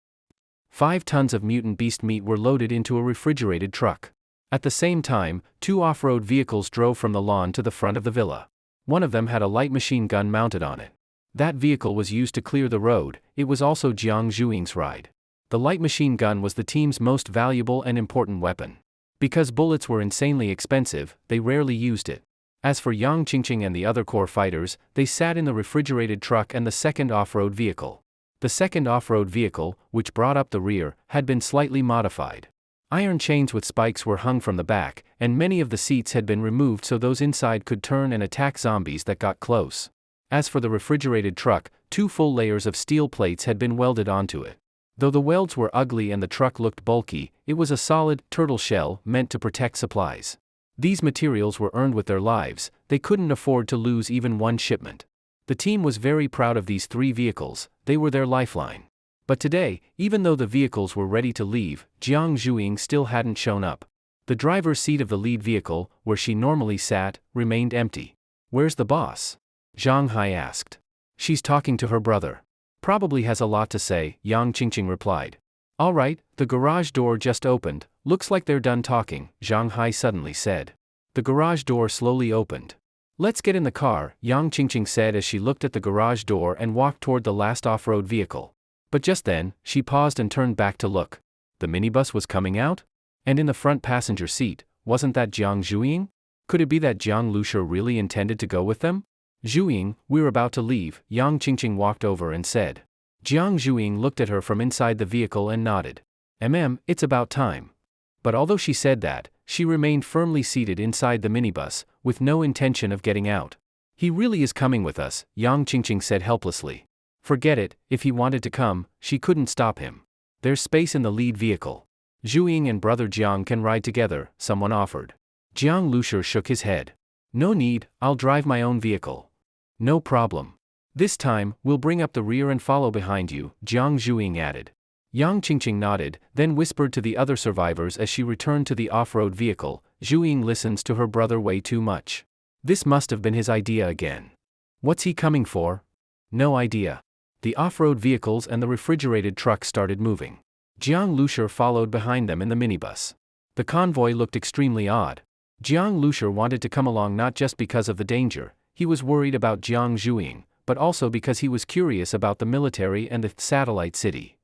5 tons of mutant beast meat were loaded into a refrigerated truck. At the same time, 2 off-road vehicles drove from the lawn to the front of the villa. One of them had a light machine gun mounted on it. That vehicle was used to clear the road. It was also Zhuing's ride. The light machine gun was the team's most valuable and important weapon. Because bullets were insanely expensive, they rarely used it. As for Yang Qingqing and the other core fighters, they sat in the refrigerated truck and the second off-road vehicle. The second off-road vehicle, which brought up the rear, had been slightly modified. Iron chains with spikes were hung from the back, and many of the seats had been removed so those inside could turn and attack zombies that got close. As for the refrigerated truck, 2 full layers of steel plates had been welded onto it. Though the welds were ugly and the truck looked bulky, it was a solid, turtle shell meant to protect supplies. These materials were earned with their lives. They couldn't afford to lose even one shipment. The team was very proud of these 3 vehicles. They were their lifeline. But today, even though the vehicles were ready to leave, Zhuing still hadn't shown up. The driver's seat of the lead vehicle, where she normally sat, remained empty. Where's the boss? Zhang Hai asked. She's talking to her brother. Probably has a lot to say, Yang Qingqing replied. All right, the garage door just opened. Looks like they're done talking, Zhang Hai suddenly said. The garage door slowly opened. Let's get in the car, Yang Qingqing said as she looked at the garage door and walked toward the last off-road vehicle. But just then, she paused and turned back to look. The minibus was coming out? And in the front passenger seat, wasn't that Zhuing? Could it be that Jiang Lushur really intended to go with them? Zhuing, we're about to leave, Yang Qingqing walked over and said. Zhuing looked at her from inside the vehicle and nodded. It's about time. But although she said that, she remained firmly seated inside the minibus, with no intention of getting out. He really is coming with us, Yang Qingqing said helplessly. Forget it, if he wanted to come, she couldn't stop him. There's space in the lead vehicle. Zhuing and brother Jiang can ride together, someone offered. Jiang Lushur shook his head. No need, I'll drive my own vehicle. No problem. This time, we'll bring up the rear and follow behind you, Zhuing added. Yang Qingqing nodded, then whispered to the other survivors as she returned to the off-road vehicle. Zhuing listens to her brother way too much. This must have been his idea again. What's he coming for? No idea. The off-road vehicles and the refrigerated truck started moving. Jiang Lushur followed behind them in the minibus. The convoy looked extremely odd. Jiang Lushur wanted to come along not just because of the danger. He was worried about Zhuing, but also because he was curious about the military and the satellite city.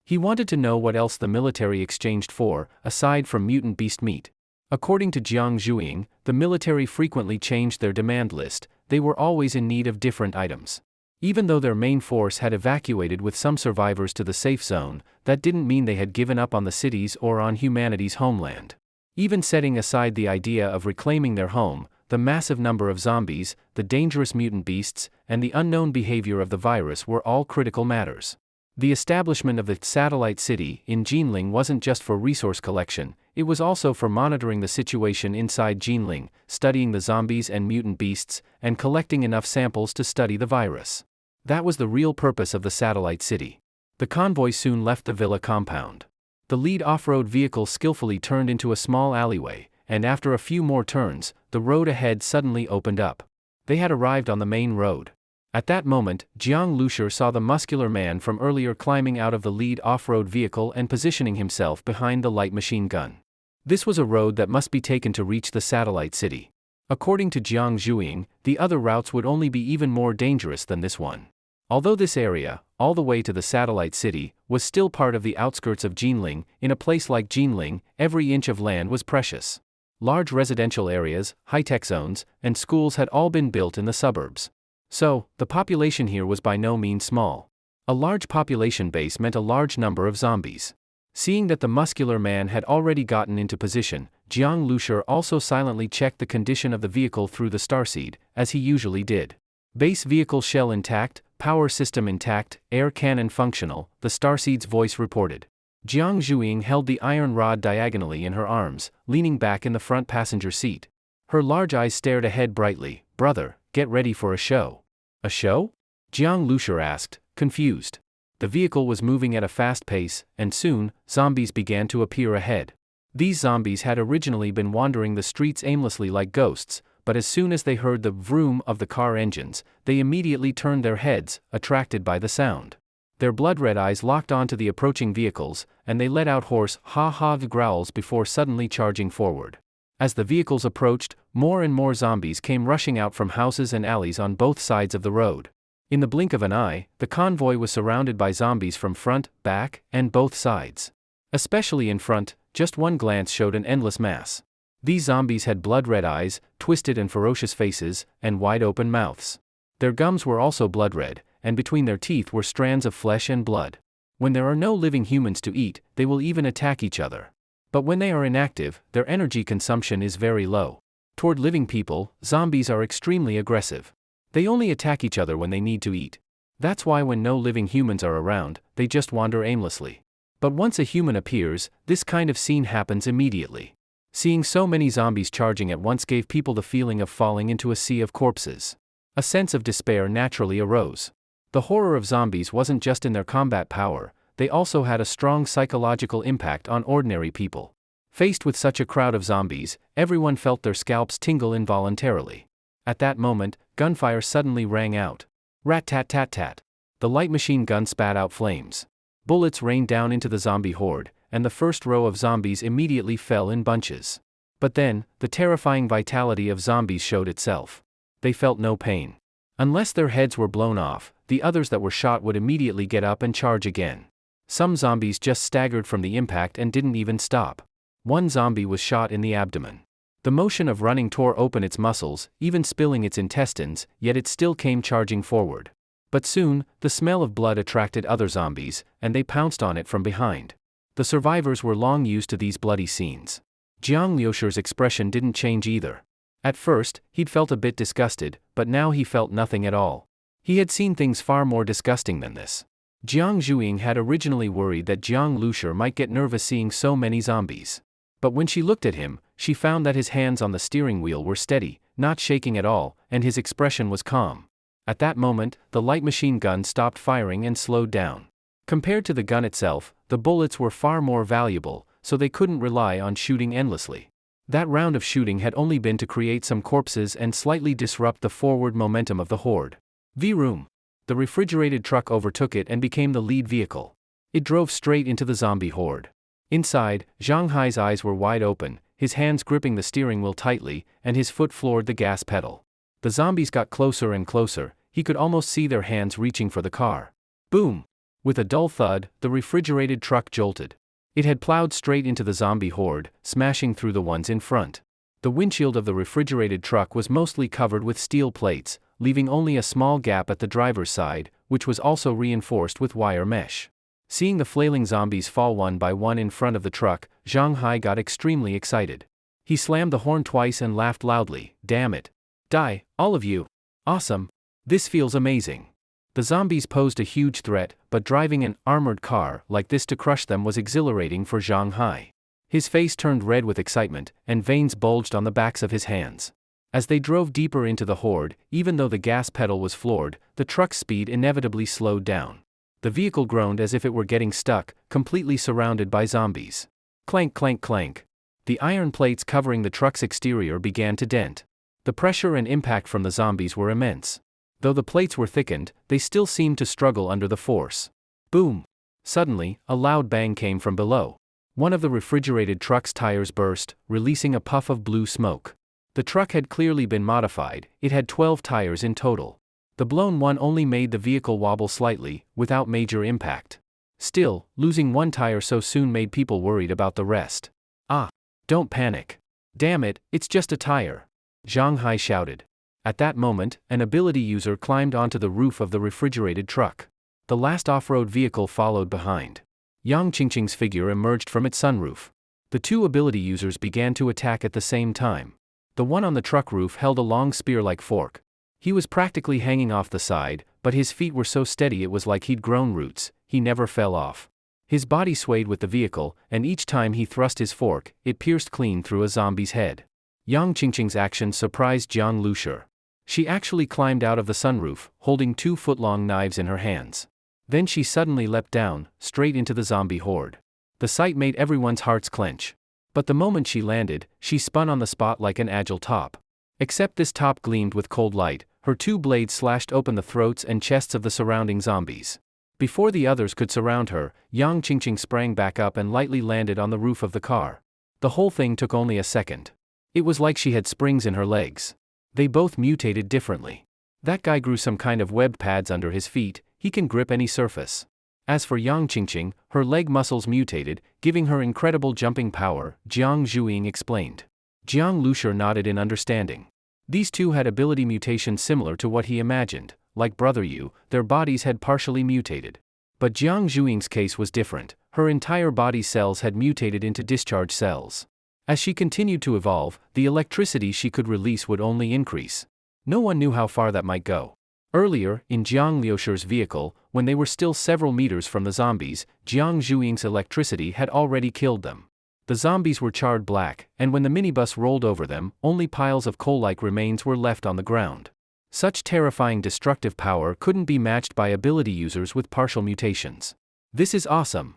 He wanted to know what else the military exchanged for, aside from mutant beast meat. According to Zhuing, the military frequently changed their demand list. They were always in need of different items. Even though their main force had evacuated with some survivors to the safe zone, that didn't mean they had given up on the cities or on humanity's homeland. Even setting aside the idea of reclaiming their home, the massive number of zombies, the dangerous mutant beasts, and the unknown behavior of the virus were all critical matters. The establishment of the satellite city in Jinling wasn't just for resource collection, it was also for monitoring the situation inside Jinling, studying the zombies and mutant beasts, and collecting enough samples to study the virus. That was the real purpose of the satellite city. The convoy soon left the villa compound. The lead off-road vehicle skillfully turned into a small alleyway, and after a few more turns, the road ahead suddenly opened up. They had arrived on the main road. At that moment, Jiang Lushur saw the muscular man from earlier climbing out of the lead off-road vehicle and positioning himself behind the light machine gun. This was a road that must be taken to reach the satellite city. According to Zhuing, the other routes would only be even more dangerous than this one. Although this area, all the way to the satellite city, was still part of the outskirts of Jinling, in a place like Jinling, every inch of land was precious. Large residential areas, high-tech zones, and schools had all been built in the suburbs. So, the population here was by no means small. A large population base meant a large number of zombies. Seeing that the muscular man had already gotten into position, Jiang Lushur also silently checked the condition of the vehicle through the starseed, as he usually did. Base vehicle shell intact, power system intact, air cannon functional, the starseed's voice reported. Jiang Zhuing held the iron rod diagonally in her arms, leaning back in the front passenger seat. Her large eyes stared ahead brightly. "Brother, get ready for a show." "A show?" Jiang Lushur asked, confused. The vehicle was moving at a fast pace, and soon, zombies began to appear ahead. These zombies had originally been wandering the streets aimlessly like ghosts, but as soon as they heard the vroom of the car engines, they immediately turned their heads, attracted by the sound. Their blood-red eyes locked onto the approaching vehicles, and they let out hoarse ha-ha growls before suddenly charging forward. As the vehicles approached, more and more zombies came rushing out from houses and alleys on both sides of the road. In the blink of an eye, the convoy was surrounded by zombies from front, back, and both sides. Especially in front, just one glance showed an endless mass. These zombies had blood-red eyes, twisted and ferocious faces, and wide-open mouths. Their gums were also blood-red, and between their teeth were strands of flesh and blood. When there are no living humans to eat, they will even attack each other. But when they are inactive, their energy consumption is very low. Toward living people, zombies are extremely aggressive. They only attack each other when they need to eat. That's why when no living humans are around, they just wander aimlessly. But once a human appears, this kind of scene happens immediately. Seeing so many zombies charging at once gave people the feeling of falling into a sea of corpses. A sense of despair naturally arose. The horror of zombies wasn't just in their combat power, they also had a strong psychological impact on ordinary people. Faced with such a crowd of zombies, everyone felt their scalps tingle involuntarily. At that moment, gunfire suddenly rang out. Rat-tat-tat-tat. The light machine gun spat out flames. Bullets rained down into the zombie horde, and the first row of zombies immediately fell in bunches. But then, the terrifying vitality of zombies showed itself. They felt no pain. Unless their heads were blown off, the others that were shot would immediately get up and charge again. Some zombies just staggered from the impact and didn't even stop. One zombie was shot in the abdomen. The motion of running tore open its muscles, even spilling its intestines, yet it still came charging forward. But soon, the smell of blood attracted other zombies, and they pounced on it from behind. The survivors were long used to these bloody scenes. Jiang Liushur's expression didn't change either. At first, he'd felt a bit disgusted, but now he felt nothing at all. He had seen things far more disgusting than this. Jiang Zhuing had originally worried that Jiang Lushur might get nervous seeing so many zombies. But when she looked at him, she found that his hands on the steering wheel were steady, not shaking at all, and his expression was calm. At that moment, the light machine gun stopped firing and slowed down. Compared to the gun itself, the bullets were far more valuable, so they couldn't rely on shooting endlessly. That round of shooting had only been to create some corpses and slightly disrupt the forward momentum of the horde. V-room. The refrigerated truck overtook it and became the lead vehicle. It drove straight into the zombie horde. Inside, Zhang Hai's eyes were wide open, his hands gripping the steering wheel tightly, and his foot floored the gas pedal. The zombies got closer and closer, he could almost see their hands reaching for the car. Boom! With a dull thud, the refrigerated truck jolted. It had plowed straight into the zombie horde, smashing through the ones in front. The windshield of the refrigerated truck was mostly covered with steel plates, leaving only a small gap at the driver's side, which was also reinforced with wire mesh. Seeing the flailing zombies fall one by one in front of the truck, Zhang Hai got extremely excited. He slammed the horn twice and laughed loudly. "Damn it. Die, all of you. Awesome. This feels amazing." The zombies posed a huge threat, but driving an armored car like this to crush them was exhilarating for Zhang Hai. His face turned red with excitement, and veins bulged on the backs of his hands. As they drove deeper into the horde, even though the gas pedal was floored, the truck's speed inevitably slowed down. The vehicle groaned as if it were getting stuck, completely surrounded by zombies. Clank, clank, clank. The iron plates covering the truck's exterior began to dent. The pressure and impact from the zombies were immense. Though the plates were thickened, they still seemed to struggle under the force. Boom! Suddenly, a loud bang came from below. One of the refrigerated truck's tires burst, releasing a puff of blue smoke. The truck had clearly been modified, it had 12 tires in total. The blown one only made the vehicle wobble slightly, without major impact. Still, losing one tire so soon made people worried about the rest. Ah! Don't panic. Damn it, it's just a tire. Zhang shouted. At that moment, an ability user climbed onto the roof of the refrigerated truck. The last off-road vehicle followed behind. Yang Qingqing's figure emerged from its sunroof. The two ability users began to attack at the same time. The one on the truck roof held a long spear-like fork. He was practically hanging off the side, but his feet were so steady it was like he'd grown roots. He never fell off. His body swayed with the vehicle, and each time he thrust his fork, it pierced clean through a zombie's head. Yang Qingqing's action surprised Jiang Lushi. She actually climbed out of the sunroof, holding 2-foot-long knives in her hands. Then she suddenly leapt down, straight into the zombie horde. The sight made everyone's hearts clench. But the moment she landed, she spun on the spot like an agile top. Except this top gleamed with cold light, her two blades slashed open the throats and chests of the surrounding zombies. Before the others could surround her, Yang Qingqing sprang back up and lightly landed on the roof of the car. The whole thing took only a second. It was like she had springs in her legs. They both mutated differently. That guy grew some kind of web pads under his feet. He can grip any surface. As for Yang Qingqing, her leg muscles mutated, giving her incredible jumping power, Zhuing explained. Jiang Lushi nodded in understanding. These two had ability mutations similar to what he imagined. Like Brother Yu, their bodies had partially mutated. But Jiang Zhuing's case was different. Her entire body cells had mutated into discharge cells. As she continued to evolve, the electricity she could release would only increase. No one knew how far that might go. Earlier, in Jiang Liushi's vehicle, when they were still several meters from the zombies, Jiang Zhuing's electricity had already killed them. The zombies were charred black, and when the minibus rolled over them, only piles of coal-like remains were left on the ground. Such terrifying destructive power couldn't be matched by ability users with partial mutations. This is awesome.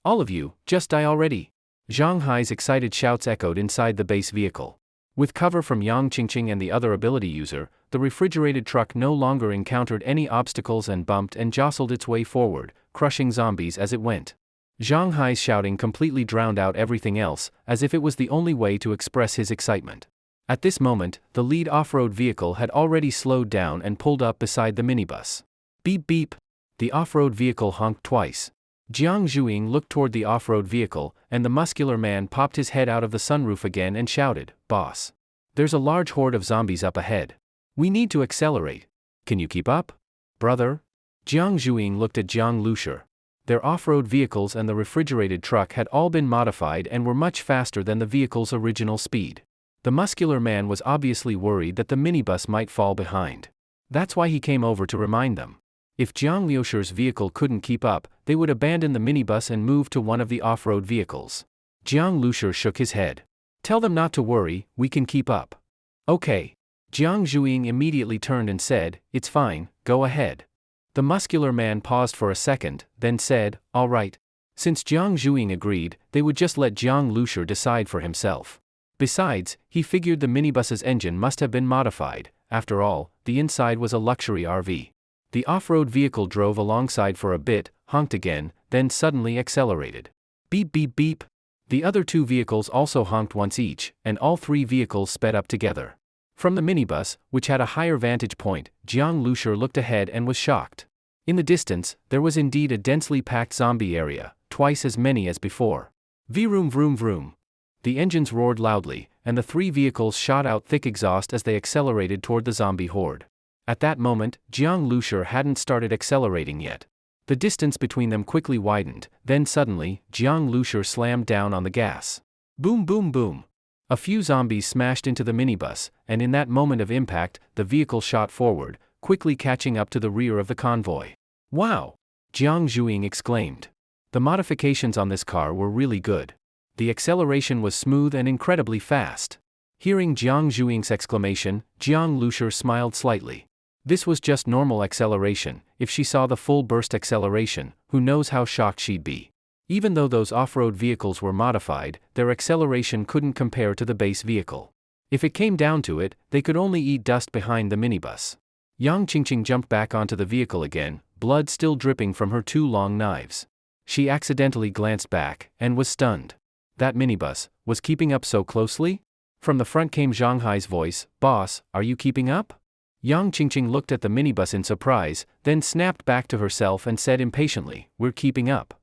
All of you, just die already. Zhang Hai's excited shouts echoed inside the base vehicle. With cover from Yang Qingqing and the other ability user, the refrigerated truck no longer encountered any obstacles and bumped and jostled its way forward, crushing zombies as it went. Zhang Hai's shouting completely drowned out everything else, as if it was the only way to express his excitement. At this moment, the lead off-road vehicle had already slowed down and pulled up beside the minibus. Beep beep. The off-road vehicle honked twice. Jiang Zhuing looked toward the off-road vehicle, and the muscular man popped his head out of the sunroof again and shouted, "Boss! There's a large horde of zombies up ahead. We need to accelerate. Can you keep up, brother?" Jiang Zhuing looked at Jiang Lushi. Their off-road vehicles and the refrigerated truck had all been modified and were much faster than the vehicle's original speed. The muscular man was obviously worried that the minibus might fall behind. That's why he came over to remind them. If Jiang Liushi's vehicle couldn't keep up, they would abandon the minibus and move to one of the off-road vehicles. Jiang Lushi shook his head. "Tell them not to worry, we can keep up." "Okay." Jiang Zhuing immediately turned and said, "It's fine, go ahead." The muscular man paused for a second, then said, "All right." Since Jiang Zhuing agreed, they would just let Jiang Lushi decide for himself. Besides, he figured the minibus's engine must have been modified. After all, the inside was a luxury RV. The off-road vehicle drove alongside for a bit, honked again, then suddenly accelerated. Beep beep beep. The other two vehicles also honked once each, and all three vehicles sped up together. From the minibus, which had a higher vantage point, Jiang Lushi looked ahead and was shocked. In the distance, there was indeed a densely packed zombie area, twice as many as before. Vroom vroom vroom. The engines roared loudly, and the three vehicles shot out thick exhaust as they accelerated toward the zombie horde. At that moment, Jiang Lushi hadn't started accelerating yet. The distance between them quickly widened, then suddenly, Jiang Lushi slammed down on the gas. Boom boom boom. A few zombies smashed into the minibus, and in that moment of impact, the vehicle shot forward, quickly catching up to the rear of the convoy. "Wow!" Jiang Zhuing exclaimed. The modifications on this car were really good. The acceleration was smooth and incredibly fast. Hearing Jiang Zhuing's exclamation, Jiang Lushi smiled slightly. This was just normal acceleration. If she saw the full burst acceleration, who knows how shocked she'd be. Even though those off-road vehicles were modified, their acceleration couldn't compare to the base vehicle. If it came down to it, they could only eat dust behind the minibus. Yang Qingqing jumped back onto the vehicle again, blood still dripping from her two long knives. She accidentally glanced back, and was stunned. That minibus was keeping up so closely? From the front came Zhang Hai's voice, "Boss, are you keeping up?" Yang Qingqing looked at the minibus in surprise, then snapped back to herself and said impatiently, "We're keeping up."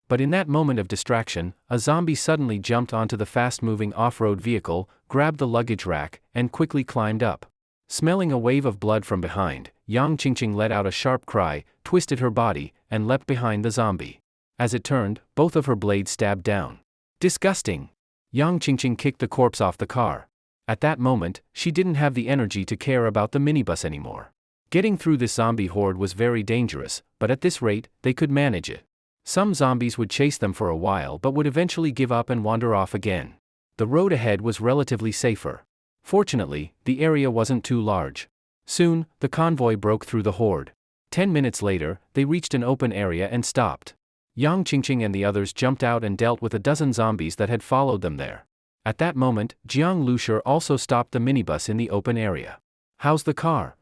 But in that moment of distraction, a zombie suddenly jumped onto the fast-moving off-road vehicle, grabbed the luggage rack, and quickly climbed up. Smelling a wave of blood from behind, Yang Qingqing let out a sharp cry, twisted her body, and leapt behind the zombie. As it turned, both of her blades stabbed down. Disgusting! Yang Qingqing kicked the corpse off the car. At that moment, she didn't have the energy to care about the minibus anymore. Getting through this zombie horde was very dangerous, but at this rate, they could manage it. Some zombies would chase them for a while but would eventually give up and wander off again. The road ahead was relatively safer. Fortunately, the area wasn't too large. Soon, the convoy broke through the horde. 10 minutes later, they reached an open area and stopped. Yang Qingqing and the others jumped out and dealt with a dozen zombies that had followed them there. At that moment, Jiang Lushur also stopped the minibus in the open area. "How's the car?"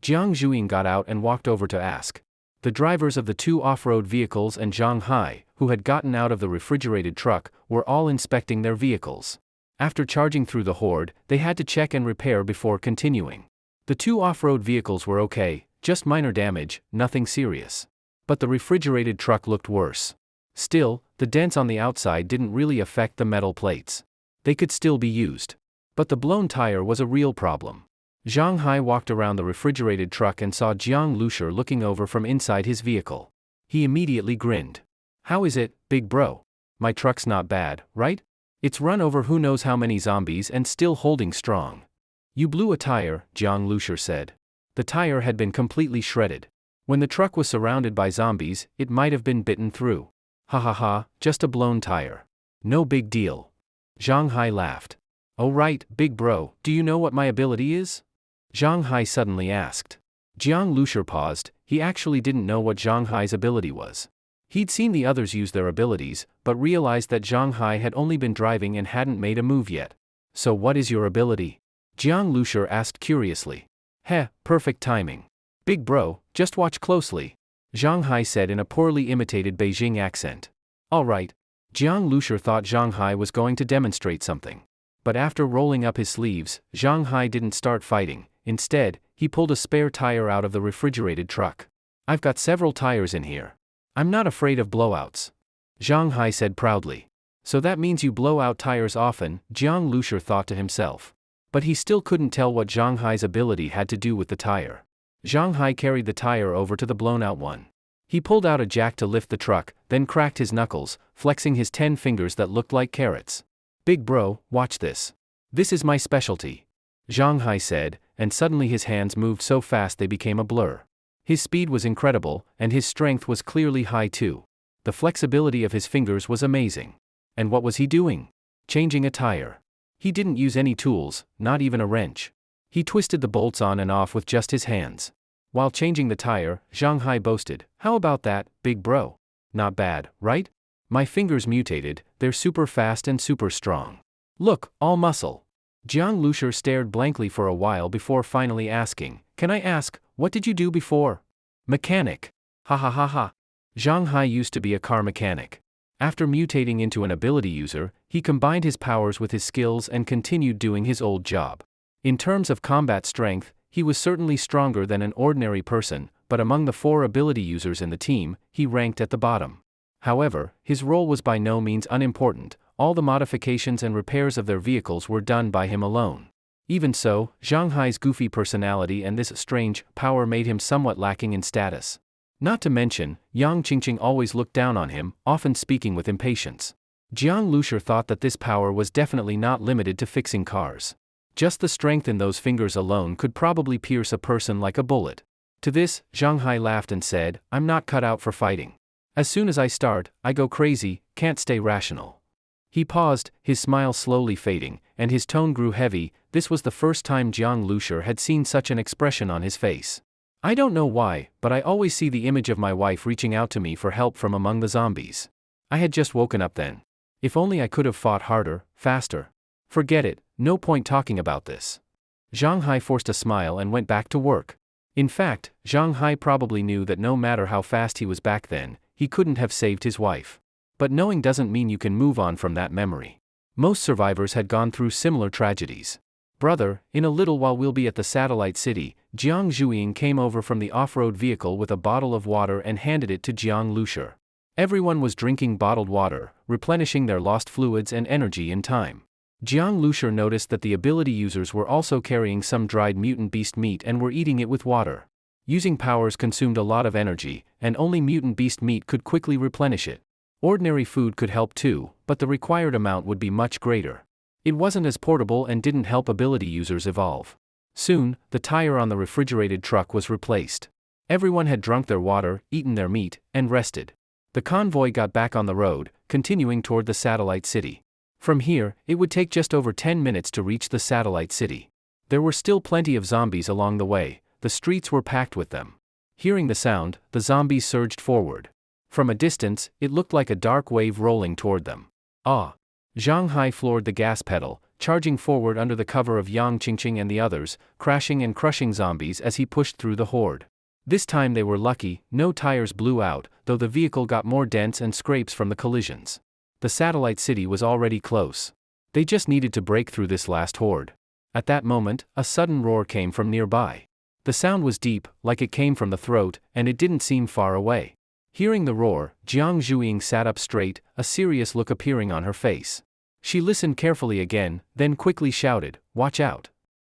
Jiang Zhuing got out and walked over to ask. The drivers of the two off-road vehicles and Zhang Hai, who had gotten out of the refrigerated truck, were all inspecting their vehicles. After charging through the horde, they had to check and repair before continuing. The two off-road vehicles were okay, just minor damage, nothing serious. But the refrigerated truck looked worse. Still, the dents on the outside didn't really affect the metal plates. They could still be used. But the blown tire was a real problem. Zhang Hai walked around the refrigerated truck and saw Jiang Lushur looking over from inside his vehicle. He immediately grinned. "How is it, big bro? My truck's not bad, right? It's run over who knows how many zombies and still holding strong." "You blew a tire," Jiang Lushur said. The tire had been completely shredded. When the truck was surrounded by zombies, it might have been bitten through. "Ha ha ha, just a blown tire. No big deal." Zhang Hai laughed. "Oh right, big bro, do you know what my ability is?" Zhang Hai suddenly asked. Jiang Lushur paused. He actually didn't know what Zhang Hai's ability was. He'd seen the others use their abilities, but realized that Zhang Hai had only been driving and hadn't made a move yet. "So what is your ability?" Jiang Lushur asked curiously. "Heh, perfect timing. Big bro, just watch closely," Zhang Hai said in a poorly imitated Beijing accent. "All right." Jiang Lushur thought Zhang Hai was going to demonstrate something. But after rolling up his sleeves, Zhang Hai didn't start fighting. Instead, he pulled a spare tire out of the refrigerated truck. "I've got several tires in here. I'm not afraid of blowouts," Zhang Hai said proudly. "So that means you blow out tires often," Jiang Lushur thought to himself. But he still couldn't tell what Zhang Hai's ability had to do with the tire. Zhang Hai carried the tire over to the blown-out one. He pulled out a jack to lift the truck, then cracked his knuckles, flexing his 10 fingers that looked like carrots. "Big bro, watch this. This is my specialty," Zhang Hai said, and suddenly his hands moved so fast they became a blur. His speed was incredible, and his strength was clearly high too. The flexibility of his fingers was amazing. And what was he doing? Changing a tire. He didn't use any tools, not even a wrench. He twisted the bolts on and off with just his hands. While changing the tire, Zhang Hai boasted, "How about that, big bro? Not bad, right? My fingers mutated, they're super fast and super strong. Look, all muscle." Jiang Lushur stared blankly for a while before finally asking, "Can I ask, what did you do before?" "Mechanic. Ha ha ha ha." Zhang Hai used to be a car mechanic. After mutating into an ability user, he combined his powers with his skills and continued doing his old job. In terms of combat strength, he was certainly stronger than an ordinary person, but among the 4 ability users in the team, he ranked at the bottom. However, his role was by no means unimportant. All the modifications and repairs of their vehicles were done by him alone. Even so, Zhang Hai's goofy personality and this strange power made him somewhat lacking in status. Not to mention, Yang Qingqing always looked down on him, often speaking with impatience. Jiang Lushur thought that this power was definitely not limited to fixing cars. Just the strength in those fingers alone could probably pierce a person like a bullet. To this, Zhang Hai laughed and said, "I'm not cut out for fighting. As soon as I start, I go crazy, can't stay rational." He paused, his smile slowly fading, and his tone grew heavy. This was the first time Jiang Lushur had seen such an expression on his face. "I don't know why, but I always see the image of my wife reaching out to me for help from among the zombies. I had just woken up then. If only I could have fought harder, faster. Forget it, no point talking about this." Zhang Hai forced a smile and went back to work. In fact, Zhang Hai probably knew that no matter how fast he was back then, he couldn't have saved his wife. But knowing doesn't mean you can move on from that memory. Most survivors had gone through similar tragedies. Brother, in a little while we'll be at the satellite city. Zhuing came over from the off-road vehicle with a bottle of water and handed it to Jiang Lushi. Everyone was drinking bottled water, replenishing their lost fluids and energy in time. Jiang Lushi noticed that the ability users were also carrying some dried mutant beast meat and were eating it with water. Using powers consumed a lot of energy, and only mutant beast meat could quickly replenish it. Ordinary food could help too, but the required amount would be much greater. It wasn't as portable and didn't help ability users evolve. Soon, the tire on the refrigerated truck was replaced. Everyone had drunk their water, eaten their meat, and rested. The convoy got back on the road, continuing toward the satellite city. From here, it would take just over 10 minutes to reach the satellite city. There were still plenty of zombies along the way, the streets were packed with them. Hearing the sound, the zombies surged forward. From a distance, it looked like a dark wave rolling toward them. Ah! Zhang floored the gas pedal, charging forward under the cover of Yang Qingqing and the others, crashing and crushing zombies as he pushed through the horde. This time they were lucky, no tires blew out, though the vehicle got more dents and scrapes from the collisions. The satellite city was already close. They just needed to break through this last horde. At that moment, a sudden roar came from nearby. The sound was deep, like it came from the throat, and it didn't seem far away. Hearing the roar, Jiang Zhuing sat up straight, a serious look appearing on her face. She listened carefully again, then quickly shouted, "Watch out!"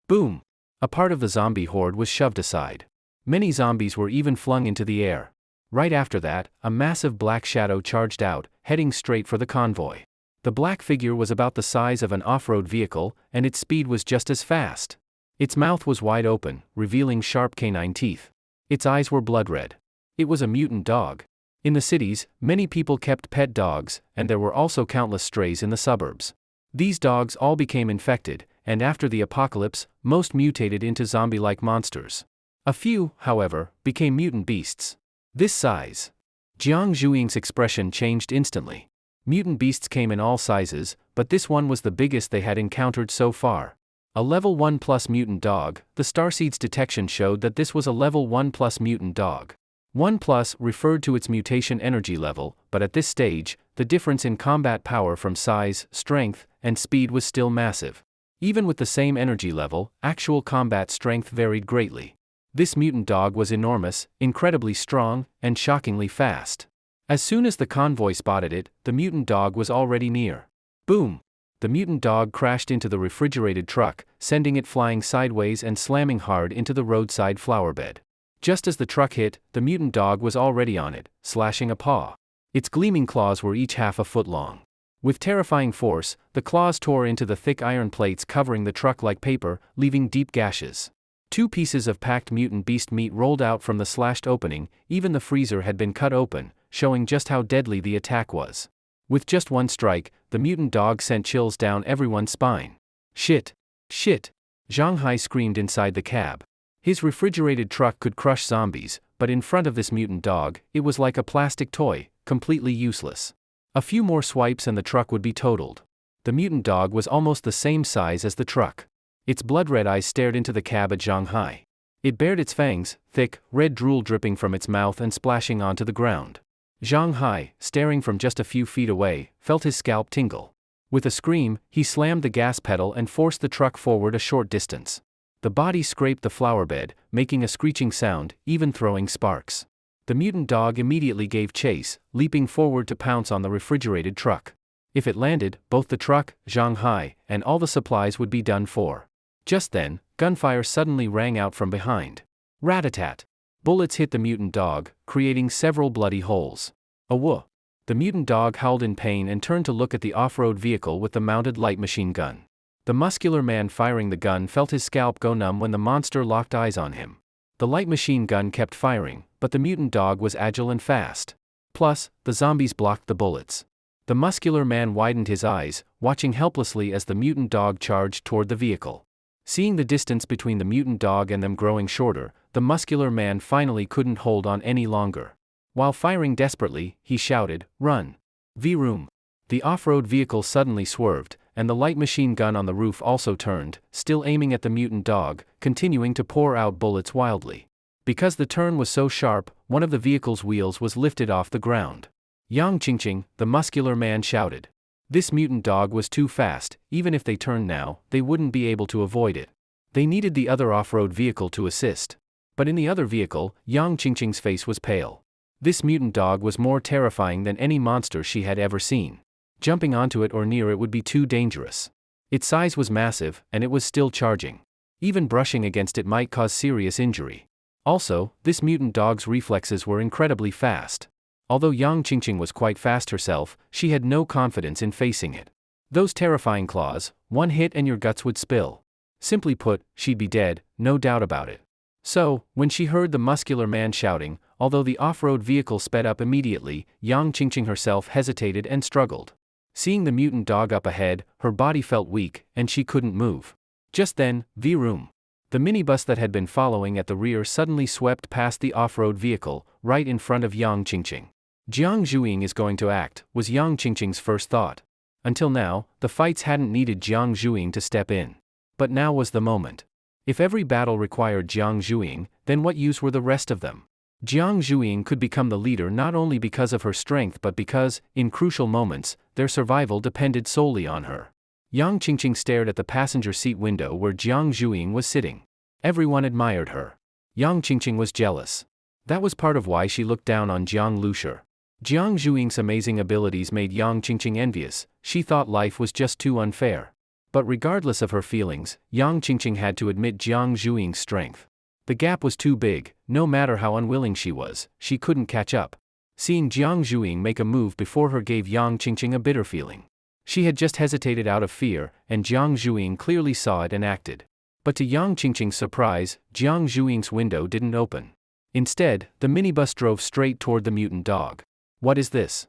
Boom! A part of the zombie horde was shoved aside. Many zombies were even flung into the air. Right after that, a massive black shadow charged out, heading straight for the convoy. The black figure was about the size of an off-road vehicle, and its speed was just as fast. Its mouth was wide open, revealing sharp canine teeth. Its eyes were blood red. It was a mutant dog. In the cities, many people kept pet dogs, and there were also countless strays in the suburbs. These dogs all became infected, and after the apocalypse, most mutated into zombie-like monsters. A few, however, became mutant beasts. This size. Jiang Zhuing's expression changed instantly. Mutant beasts came in all sizes, but this one was the biggest they had encountered so far. A level 1+ mutant dog, the starseed's detection showed that this was a level 1+ mutant dog. 1+ referred to its mutation energy level, but at this stage, the difference in combat power from size, strength, and speed was still massive. Even with the same energy level, actual combat strength varied greatly. This mutant dog was enormous, incredibly strong, and shockingly fast. As soon as the convoy spotted it, the mutant dog was already near. Boom! The mutant dog crashed into the refrigerated truck, sending it flying sideways and slamming hard into the roadside flower bed. Just as the truck hit, the mutant dog was already on it, slashing a paw. Its gleaming claws were each half a foot long. With terrifying force, the claws tore into the thick iron plates covering the truck like paper, leaving deep gashes. 2 pieces of packed mutant beast meat rolled out from the slashed opening, even the freezer had been cut open, showing just how deadly the attack was. With just one strike, the mutant dog sent chills down everyone's spine. Shit! Shit! Zhang screamed inside the cab. His refrigerated truck could crush zombies, but in front of this mutant dog, it was like a plastic toy, completely useless. A few more swipes and the truck would be totaled. The mutant dog was almost the same size as the truck. Its blood-red eyes stared into the cab at Zhang. It bared its fangs, thick, red drool dripping from its mouth and splashing onto the ground. Zhang, staring from just a few feet away, felt his scalp tingle. With a scream, he slammed the gas pedal and forced the truck forward a short distance. The body scraped the flower bed, making a screeching sound, even throwing sparks. The mutant dog immediately gave chase, leaping forward to pounce on the refrigerated truck. If it landed, both the truck, Zhang, and all the supplies would be done for. Just then, gunfire suddenly rang out from behind. Rat-a-tat! Bullets hit the mutant dog, creating several bloody holes. Awooh! The mutant dog howled in pain and turned to look at the off-road vehicle with the mounted light machine gun. The muscular man firing the gun felt his scalp go numb when the monster locked eyes on him. The light machine gun kept firing, but the mutant dog was agile and fast. Plus, the zombies blocked the bullets. The muscular man widened his eyes, watching helplessly as the mutant dog charged toward the vehicle. Seeing the distance between the mutant dog and them growing shorter, the muscular man finally couldn't hold on any longer. While firing desperately, he shouted, "Run! V-room!" The off-road vehicle suddenly swerved, and the light machine gun on the roof also turned, still aiming at the mutant dog, continuing to pour out bullets wildly. Because the turn was so sharp, one of the vehicle's wheels was lifted off the ground. "Yang Qingqing," the muscular man shouted. This mutant dog was too fast. Even if they turned now, they wouldn't be able to avoid it. They needed the other off-road vehicle to assist. But in the other vehicle, Yang Qingqing's face was pale. This mutant dog was more terrifying than any monster she had ever seen. Jumping onto it or near it would be too dangerous. Its size was massive, and it was still charging. Even brushing against it might cause serious injury. Also, this mutant dog's reflexes were incredibly fast. Although Yang Qingqing was quite fast herself, she had no confidence in facing it. Those terrifying claws, one hit and your guts would spill. Simply put, she'd be dead, no doubt about it. So, when she heard the muscular man shouting, although the off-road vehicle sped up immediately, Yang Qingqing herself hesitated and struggled. Seeing the mutant dog up ahead, her body felt weak, and she couldn't move. Just then, vroom. The minibus that had been following at the rear suddenly swept past the off-road vehicle, right in front of Yang Qingqing. Jiang Zhuing is going to act, was Yang Qingqing's first thought. Until now, the fights hadn't needed Jiang Zhuing to step in. But now was the moment. If every battle required Jiang Zhuing, then what use were the rest of them? Jiang Zhuing could become the leader not only because of her strength but because, in crucial moments, their survival depended solely on her. Yang Qingqing stared at the passenger seat window where Jiang Zhuing was sitting. Everyone admired her. Yang Qingqing was jealous. That was part of why she looked down on Jiang Lushi. Jiang Zhuing's amazing abilities made Yang Qingqing envious. She thought life was just too unfair. But regardless of her feelings, Yang Qingqing had to admit Jiang Zhuing's strength. The gap was too big. No matter how unwilling she was, she couldn't catch up. Seeing Jiang Zhuing make a move before her gave Yang Qingqing a bitter feeling. She had just hesitated out of fear, and Jiang Zhuing clearly saw it and acted. But to Yang Qingqing's surprise, Jiang Zhuing's window didn't open. Instead, the minibus drove straight toward the mutant dog. What is this?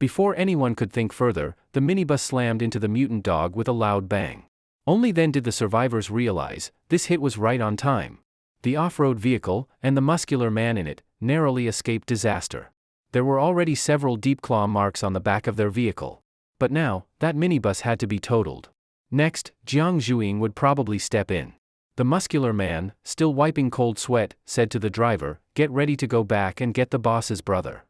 Before anyone could think further, the minibus slammed into the mutant dog with a loud bang. Only then did the survivors realize, this hit was right on time. The off-road vehicle, and the muscular man in it, narrowly escaped disaster. There were already several deep claw marks on the back of their vehicle. But now, that minibus had to be totaled. Next, Jiang Zhuing would probably step in. The muscular man, still wiping cold sweat, said to the driver, "Get ready to go back and get the boss's brother."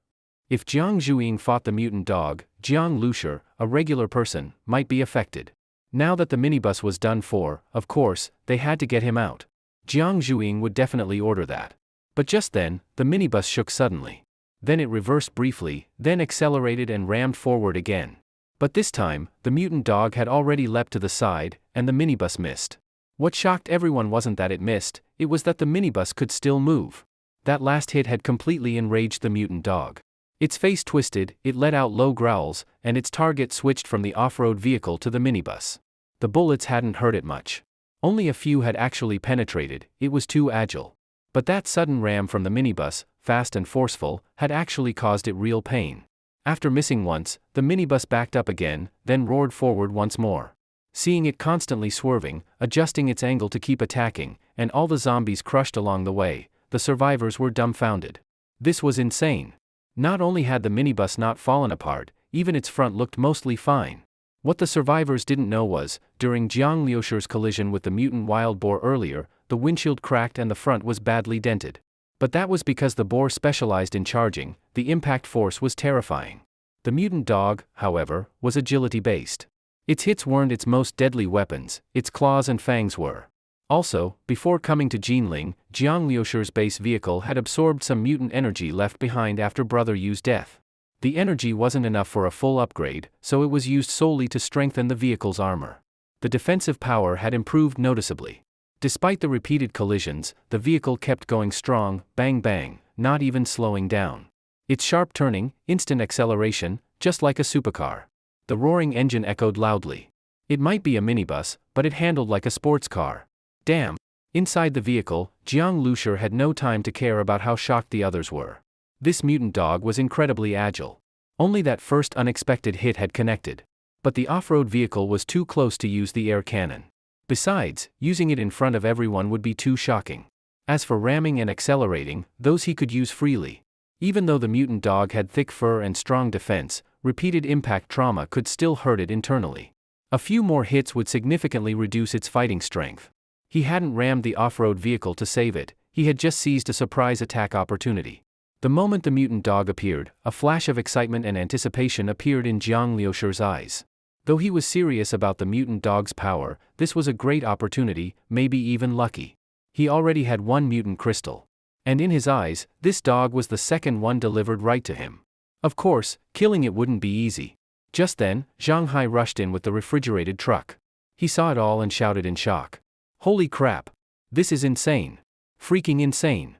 If Jiang Zhuing fought the mutant dog, Jiang Lushi, a regular person, might be affected. Now that the minibus was done for, of course, they had to get him out. Jiang Zhuing would definitely order that. But just then, the minibus shook suddenly. Then it reversed briefly, then accelerated and rammed forward again. But this time, the mutant dog had already leapt to the side, and the minibus missed. What shocked everyone wasn't that it missed, it was that the minibus could still move. That last hit had completely enraged the mutant dog. Its face twisted, it let out low growls, and its target switched from the off-road vehicle to the minibus. The bullets hadn't hurt it much. Only a few had actually penetrated, it was too agile. But that sudden ram from the minibus, fast and forceful, had actually caused it real pain. After missing once, the minibus backed up again, then roared forward once more. Seeing it constantly swerving, adjusting its angle to keep attacking, and all the zombies crushed along the way, the survivors were dumbfounded. This was insane. Not only had the minibus not fallen apart, even its front looked mostly fine. What the survivors didn't know was, during Jiang Liushi's collision with the mutant wild boar earlier, the windshield cracked and the front was badly dented. But that was because the boar specialized in charging, the impact force was terrifying. The mutant dog, however, was agility-based. Its hits weren't its most deadly weapons, its claws and fangs were. Also, before coming to Jinling, Jiang Liushi's base vehicle had absorbed some mutant energy left behind after Brother Yu's death. The energy wasn't enough for a full upgrade, so it was used solely to strengthen the vehicle's armor. The defensive power had improved noticeably. Despite the repeated collisions, the vehicle kept going strong, bang bang, not even slowing down. Its sharp turning, instant acceleration, just like a supercar. The roaring engine echoed loudly. It might be a minibus, but it handled like a sports car. Damn. Inside the vehicle, Jiang Lushi had no time to care about how shocked the others were. This mutant dog was incredibly agile. Only that first unexpected hit had connected. But the off-road vehicle was too close to use the air cannon. Besides, using it in front of everyone would be too shocking. As for ramming and accelerating, those he could use freely. Even though the mutant dog had thick fur and strong defense, repeated impact trauma could still hurt it internally. A few more hits would significantly reduce its fighting strength. He hadn't rammed the off-road vehicle to save it, he had just seized a surprise attack opportunity. The moment the mutant dog appeared, a flash of excitement and anticipation appeared in Jiang Liushi's eyes. Though he was serious about the mutant dog's power, this was a great opportunity, maybe even lucky. He already had one mutant crystal. And in his eyes, this dog was the second one delivered right to him. Of course, killing it wouldn't be easy. Just then, Zhang Hai rushed in with the refrigerated truck. He saw it all and shouted in shock. Holy crap! This is insane. Freaking insane.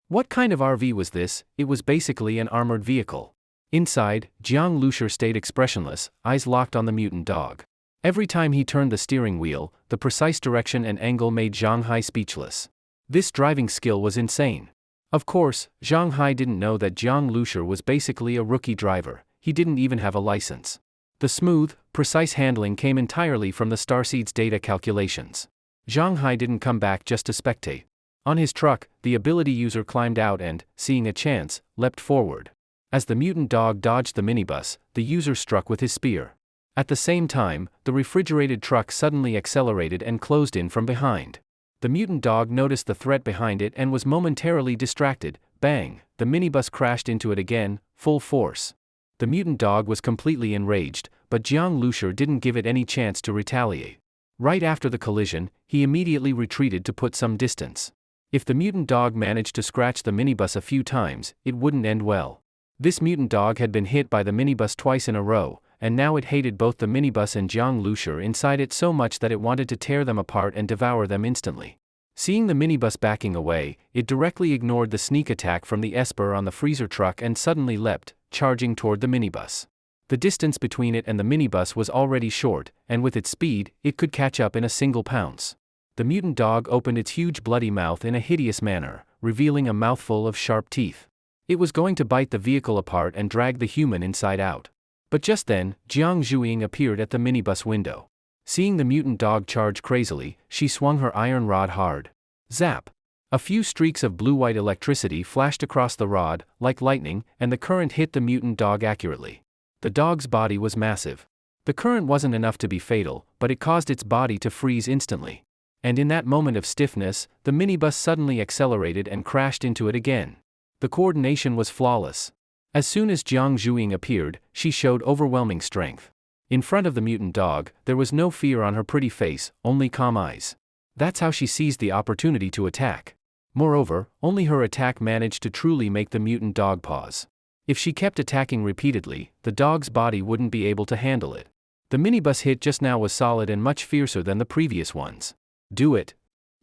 What kind of RV was this? It was basically an armored vehicle. Inside, Jiang Lushur stayed expressionless, eyes locked on the mutant dog. Every time he turned the steering wheel, the precise direction and angle made Zhang Hai speechless. This driving skill was insane. Of course, Zhang Hai didn't know that Jiang Lushur was basically a rookie driver. He didn't even have a license. The smooth, precise handling came entirely from the starseed's data calculations. Zhang Hai didn't come back just to spectate. On his truck, the ability user climbed out and, seeing a chance, leapt forward. As the mutant dog dodged the minibus, the user struck with his spear. At the same time, the refrigerated truck suddenly accelerated and closed in from behind. The mutant dog noticed the threat behind it and was momentarily distracted. Bang! The minibus crashed into it again, full force. The mutant dog was completely enraged, but Jiang Lushur didn't give it any chance to retaliate. Right after the collision, he immediately retreated to put some distance. If the mutant dog managed to scratch the minibus a few times, it wouldn't end well. This mutant dog had been hit by the minibus twice in a row, and now it hated both the minibus and Jiang Lushur inside it so much that it wanted to tear them apart and devour them instantly. Seeing the minibus backing away, it directly ignored the sneak attack from the Esper on the freezer truck and suddenly leapt, charging toward the minibus. The distance between it and the minibus was already short, and with its speed, it could catch up in a single pounce. The mutant dog opened its huge bloody mouth in a hideous manner, revealing a mouthful of sharp teeth. It was going to bite the vehicle apart and drag the human inside out. But just then, Zhuing appeared at the minibus window. Seeing the mutant dog charge crazily, she swung her iron rod hard. Zap! A few streaks of blue-white electricity flashed across the rod, like lightning, and the current hit the mutant dog accurately. The dog's body was massive. The current wasn't enough to be fatal, but it caused its body to freeze instantly. And in that moment of stiffness, the minibus suddenly accelerated and crashed into it again. The coordination was flawless. As soon as Zhuing appeared, she showed overwhelming strength. In front of the mutant dog, there was no fear on her pretty face, only calm eyes. That's how she seized the opportunity to attack. Moreover, only her attack managed to truly make the mutant dog pause. If she kept attacking repeatedly, the dog's body wouldn't be able to handle it. The minibus hit just now was solid and much fiercer than the previous ones. Do it!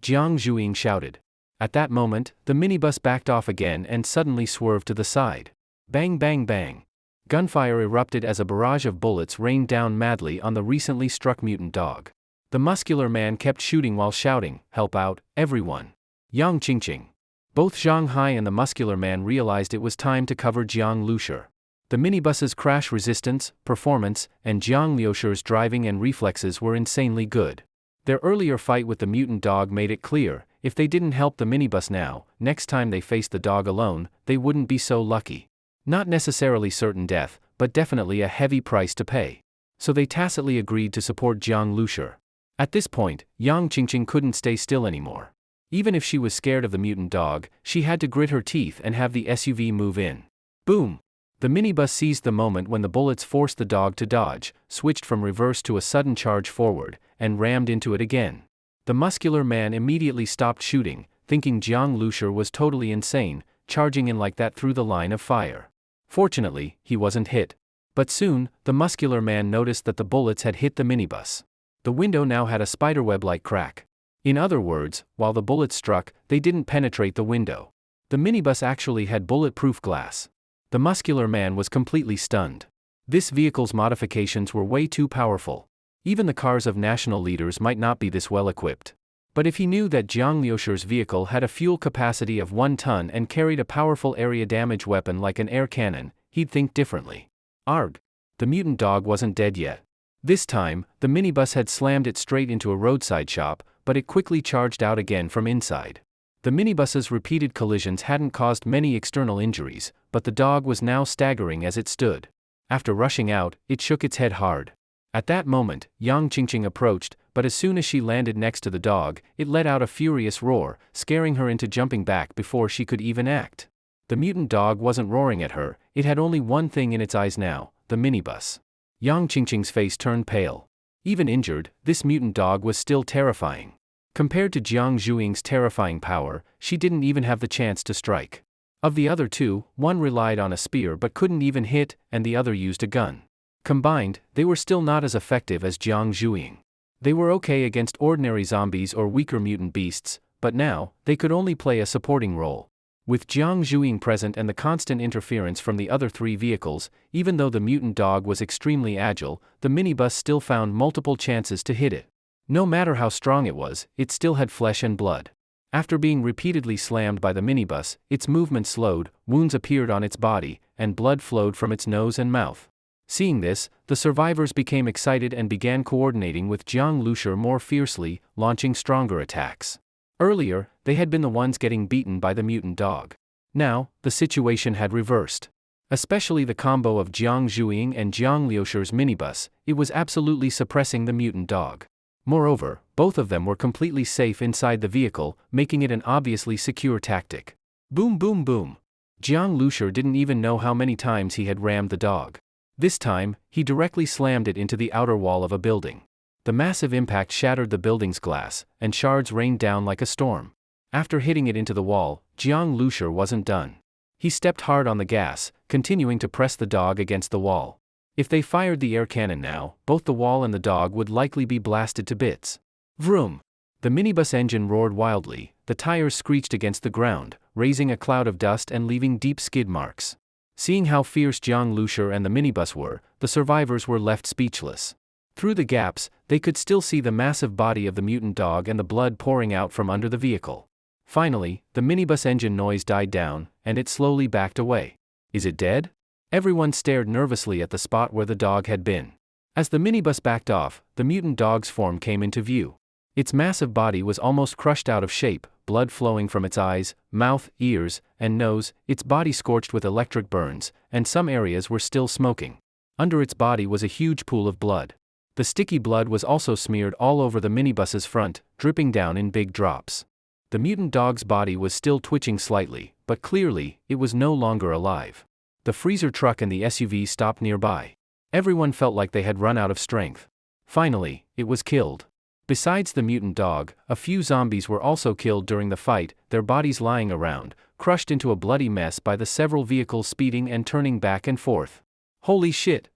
Zhuing shouted. At that moment, the minibus backed off again and suddenly swerved to the side. Bang bang bang. Gunfire erupted as a barrage of bullets rained down madly on the recently struck mutant dog. The muscular man kept shooting while shouting, "Help out, everyone! Yang Qingqing!" Both Zhang Hai and the muscular man realized it was time to cover Jiang Lushur. The minibus's crash resistance, performance, and Jiang Lushur's driving and reflexes were insanely good. Their earlier fight with the mutant dog made it clear, if they didn't help the minibus now, next time they faced the dog alone, they wouldn't be so lucky. Not necessarily certain death, but definitely a heavy price to pay. So they tacitly agreed to support Jiang Lushur. At this point, Yang Qingqing couldn't stay still anymore. Even if she was scared of the mutant dog, she had to grit her teeth and have the SUV move in. Boom! The minibus seized the moment when the bullets forced the dog to dodge, switched from reverse to a sudden charge forward, and rammed into it again. The muscular man immediately stopped shooting, thinking Jiang Lushur was totally insane, charging in like that through the line of fire. Fortunately, he wasn't hit. But soon, the muscular man noticed that the bullets had hit the minibus. The window now had a spiderweb-like crack. In other words, while the bullets struck, they didn't penetrate the window. The minibus actually had bulletproof glass. The muscular man was completely stunned. This vehicle's modifications were way too powerful. Even the cars of national leaders might not be this well equipped. But if he knew that Jiang Lushur's vehicle had a fuel capacity of 1 ton and carried a powerful area damage weapon like an air cannon, he'd think differently. Arg! The mutant dog wasn't dead yet. This time, the minibus had slammed it straight into a roadside shop, but it quickly charged out again from inside. The minibus's repeated collisions hadn't caused many external injuries, but the dog was now staggering as it stood. After rushing out, it shook its head hard. At that moment, Yang Qingqing approached, but as soon as she landed next to the dog, it let out a furious roar, scaring her into jumping back before she could even act. The mutant dog wasn't roaring at her, it had only one thing in its eyes now, the minibus. Yang Qingqing's face turned pale. Even injured, this mutant dog was still terrifying. Compared to Jiang Zhuing's terrifying power, she didn't even have the chance to strike. Of the other two, one relied on a spear but couldn't even hit, and the other used a gun. Combined, they were still not as effective as Jiang Zhuing. They were okay against ordinary zombies or weaker mutant beasts, but now, they could only play a supporting role. With Jiang Zhuing present and the constant interference from the other three vehicles, even though the mutant dog was extremely agile, the minibus still found multiple chances to hit it. No matter how strong it was, it still had flesh and blood. After being repeatedly slammed by the minibus, its movement slowed, wounds appeared on its body, and blood flowed from its nose and mouth. Seeing this, the survivors became excited and began coordinating with Jiang Lushi more fiercely, launching stronger attacks. Earlier, they had been the ones getting beaten by the mutant dog. Now, the situation had reversed. Especially the combo of Jiang Zhuing and Jiang Liushi's minibus, it was absolutely suppressing the mutant dog. Moreover, both of them were completely safe inside the vehicle, making it an obviously secure tactic. Boom boom boom. Jiang Lushi didn't even know how many times he had rammed the dog. This time, he directly slammed it into the outer wall of a building. The massive impact shattered the building's glass, and shards rained down like a storm. After hitting it into the wall, Jiang Lushi wasn't done. He stepped hard on the gas, continuing to press the dog against the wall. If they fired the air cannon now, both the wall and the dog would likely be blasted to bits. Vroom! The minibus engine roared wildly, the tires screeched against the ground, raising a cloud of dust and leaving deep skid marks. Seeing how fierce Jiang Lushi and the minibus were, the survivors were left speechless. Through the gaps, they could still see the massive body of the mutant dog and the blood pouring out from under the vehicle. Finally, the minibus engine noise died down, and it slowly backed away. Is it dead? Everyone stared nervously at the spot where the dog had been. As the minibus backed off, the mutant dog's form came into view. Its massive body was almost crushed out of shape, blood flowing from its eyes, mouth, ears, and nose, its body scorched with electric burns, and some areas were still smoking. Under its body was a huge pool of blood. The sticky blood was also smeared all over the minibus's front, dripping down in big drops. The mutant dog's body was still twitching slightly, but clearly, it was no longer alive. The freezer truck and the SUV stopped nearby. Everyone felt like they had run out of strength. Finally, it was killed. Besides the mutant dog, a few zombies were also killed during the fight, their bodies lying around, crushed into a bloody mess by the several vehicles speeding and turning back and forth. Holy shit!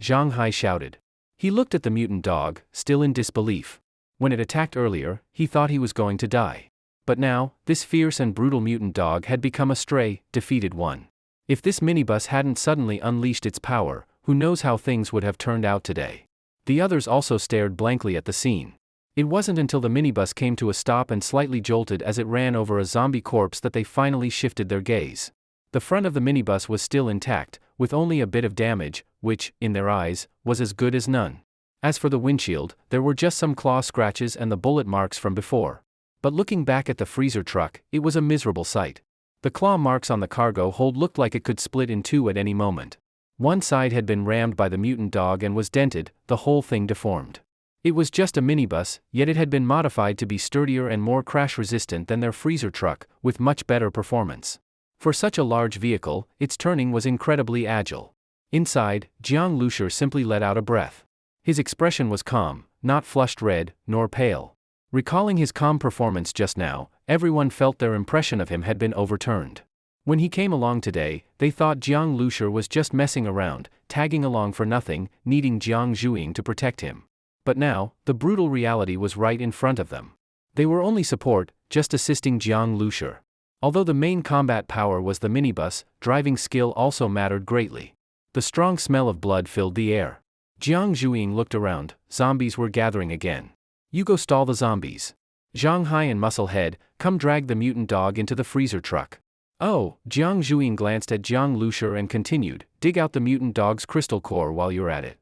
Zhang Hai shouted. He looked at the mutant dog, still in disbelief. When it attacked earlier, he thought he was going to die. But now, this fierce and brutal mutant dog had become a stray, defeated one. If this minibus hadn't suddenly unleashed its power, who knows how things would have turned out today. The others also stared blankly at the scene. It wasn't until the minibus came to a stop and slightly jolted as it ran over a zombie corpse that they finally shifted their gaze. The front of the minibus was still intact, with only a bit of damage, which, in their eyes, was as good as none. As for the windshield, there were just some claw scratches and the bullet marks from before. But looking back at the freezer truck, it was a miserable sight. The claw marks on the cargo hold looked like it could split in two at any moment. One side had been rammed by the mutant dog and was dented, the whole thing deformed. It was just a minibus, yet it had been modified to be sturdier and more crash-resistant than their freezer truck, with much better performance. For such a large vehicle, its turning was incredibly agile. Inside, Jiang Lushi simply let out a breath. His expression was calm, not flushed red, nor pale. Recalling his calm performance just now, everyone felt their impression of him had been overturned. When he came along today, they thought Jiang Lushi was just messing around, tagging along for nothing, needing Jiang Zhuing to protect him. But now, the brutal reality was right in front of them. They were only support, just assisting Jiang Lushi. Although the main combat power was the minibus, driving skill also mattered greatly. The strong smell of blood filled the air. Jiang Zhuing looked around, zombies were gathering again. You go stall the zombies. Zhang Hai and Musclehead, come drag the mutant dog into the freezer truck. Oh, Jiang Zhuing glanced at Jiang Lushi and continued, dig out the mutant dog's crystal core while you're at it.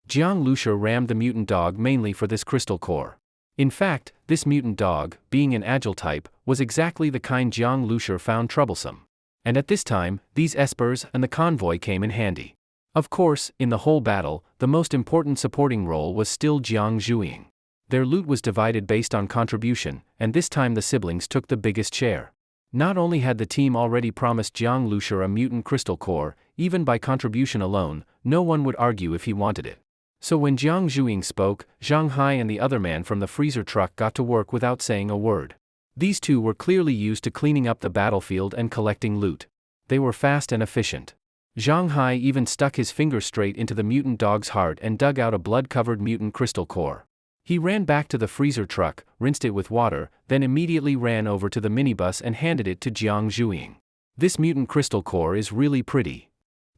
Jiang Lushi rammed the mutant dog mainly for this crystal core. In fact, this mutant dog, being an agile type, was exactly the kind Jiang Lushi found troublesome. And at this time, these espers and the convoy came in handy. Of course, in the whole battle, the most important supporting role was still Jiang Zhuing. Their loot was divided based on contribution, and this time the siblings took the biggest share. Not only had the team already promised Jiang Lushi a mutant crystal core, even by contribution alone, no one would argue if he wanted it. So when Jiang Zhuing spoke, Zhang Hai and the other man from the freezer truck got to work without saying a word. These two were clearly used to cleaning up the battlefield and collecting loot. They were fast and efficient. Zhang Hai even stuck his finger straight into the mutant dog's heart and dug out a blood-covered mutant crystal core. He ran back to the freezer truck, rinsed it with water, then immediately ran over to the minibus and handed it to Jiang Zhuing. This mutant crystal core is really pretty.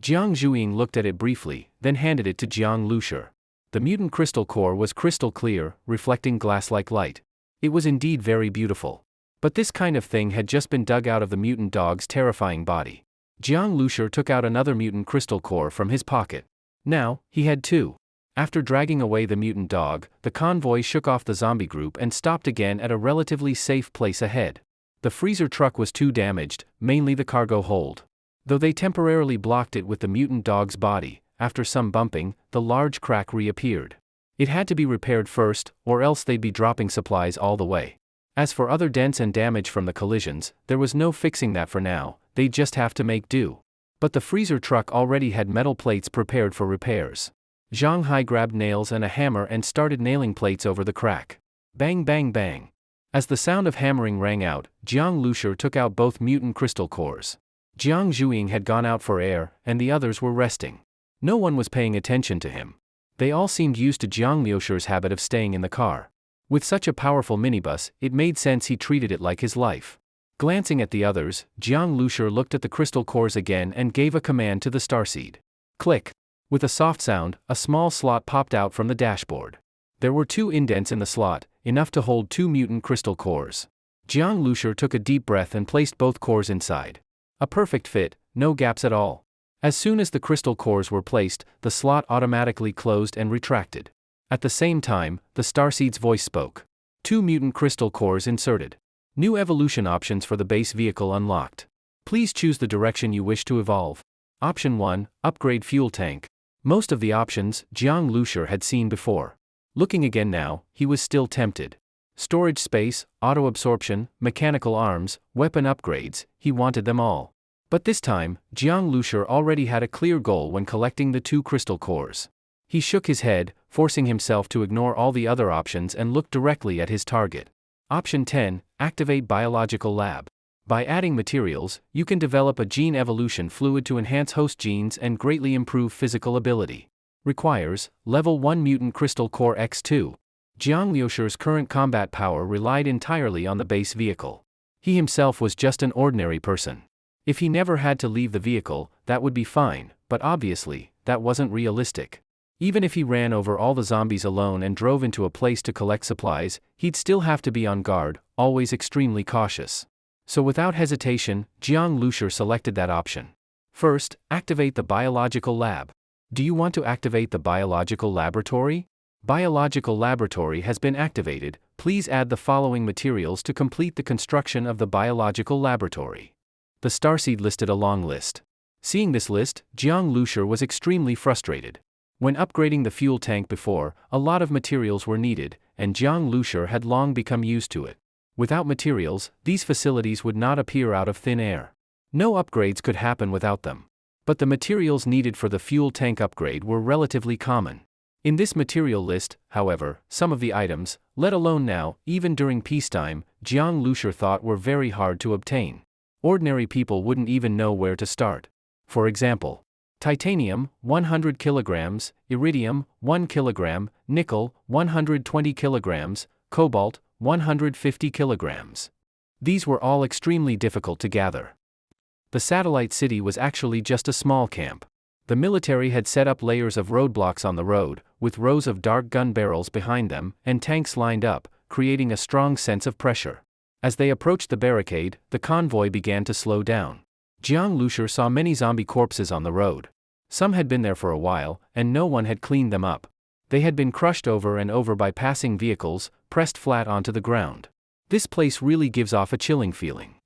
Jiang Zhuing looked at it briefly, then handed it to Jiang Lushi. The mutant crystal core was crystal clear, reflecting glass-like light. It was indeed very beautiful. But this kind of thing had just been dug out of the mutant dog's terrifying body. Jiang Lushi took out another mutant crystal core from his pocket. Now, he had two. After dragging away the mutant dog, the convoy shook off the zombie group and stopped again at a relatively safe place ahead. The freezer truck was too damaged, mainly the cargo hold. Though they temporarily blocked it with the mutant dog's body, after some bumping, the large crack reappeared. It had to be repaired first, or else they'd be dropping supplies all the way. As for other dents and damage from the collisions, there was no fixing that for now, they'd just have to make do. But the freezer truck already had metal plates prepared for repairs. Zhang Hai grabbed nails and a hammer and started nailing plates over the crack. Bang bang bang. As the sound of hammering rang out, Jiang Lushi took out both mutant crystal cores. Jiang Zhuing had gone out for air, and the others were resting. No one was paying attention to him. They all seemed used to Jiang Liushi's habit of staying in the car. With such a powerful minibus, it made sense he treated it like his life. Glancing at the others, Jiang Lushi looked at the crystal cores again and gave a command to the starseed. Click. With a soft sound, a small slot popped out from the dashboard. There were 2 indents in the slot, enough to hold 2 mutant crystal cores. Jiang Lushi took a deep breath and placed both cores inside. A perfect fit, no gaps at all. As soon as the crystal cores were placed, the slot automatically closed and retracted. At the same time, the starseed's voice spoke. 2 mutant crystal cores inserted. New evolution options for the base vehicle unlocked. Please choose the direction you wish to evolve. Option 1, upgrade fuel tank. Most of the options Jiang Lushi had seen before. Looking again now, he was still tempted. Storage space, auto-absorption, mechanical arms, weapon upgrades, he wanted them all. But this time, Jiang Lushi already had a clear goal when collecting the 2 crystal cores. He shook his head, forcing himself to ignore all the other options and look directly at his target. Option 10, activate biological lab. By adding materials, you can develop a gene evolution fluid to enhance host genes and greatly improve physical ability. Requires, level 1 mutant crystal core X2. Jiang Liushi's current combat power relied entirely on the base vehicle. He himself was just an ordinary person. If he never had to leave the vehicle, that would be fine, but obviously, that wasn't realistic. Even if he ran over all the zombies alone and drove into a place to collect supplies, he'd still have to be on guard, always extremely cautious. So without hesitation, Jiang Lushi selected that option. First, activate the biological lab. Do you want to activate the biological laboratory? Biological laboratory has been activated. Please add the following materials to complete the construction of the biological laboratory. The starseed listed a long list. Seeing this list, Jiang Lushi was extremely frustrated. When upgrading the fuel tank before, a lot of materials were needed, and Jiang Lushi had long become used to it. Without materials, these facilities would not appear out of thin air. No upgrades could happen without them. But the materials needed for the fuel tank upgrade were relatively common. In this material list, however, some of the items, let alone now, even during peacetime, Jiang Lushi thought were very hard to obtain. Ordinary people wouldn't even know where to start. For example, titanium, 100 kilograms, iridium, 1 kilogram, nickel, 120 kilograms, cobalt, 150 kilograms. These were all extremely difficult to gather. The satellite city was actually just a small camp. The military had set up layers of roadblocks on the road, with rows of dark gun barrels behind them, and tanks lined up, creating a strong sense of pressure. As they approached the barricade, the convoy began to slow down. Jiang Lushi saw many zombie corpses on the road. Some had been there for a while, and no one had cleaned them up. They had been crushed over and over by passing vehicles, pressed flat onto the ground. This place really gives off a chilling feeling.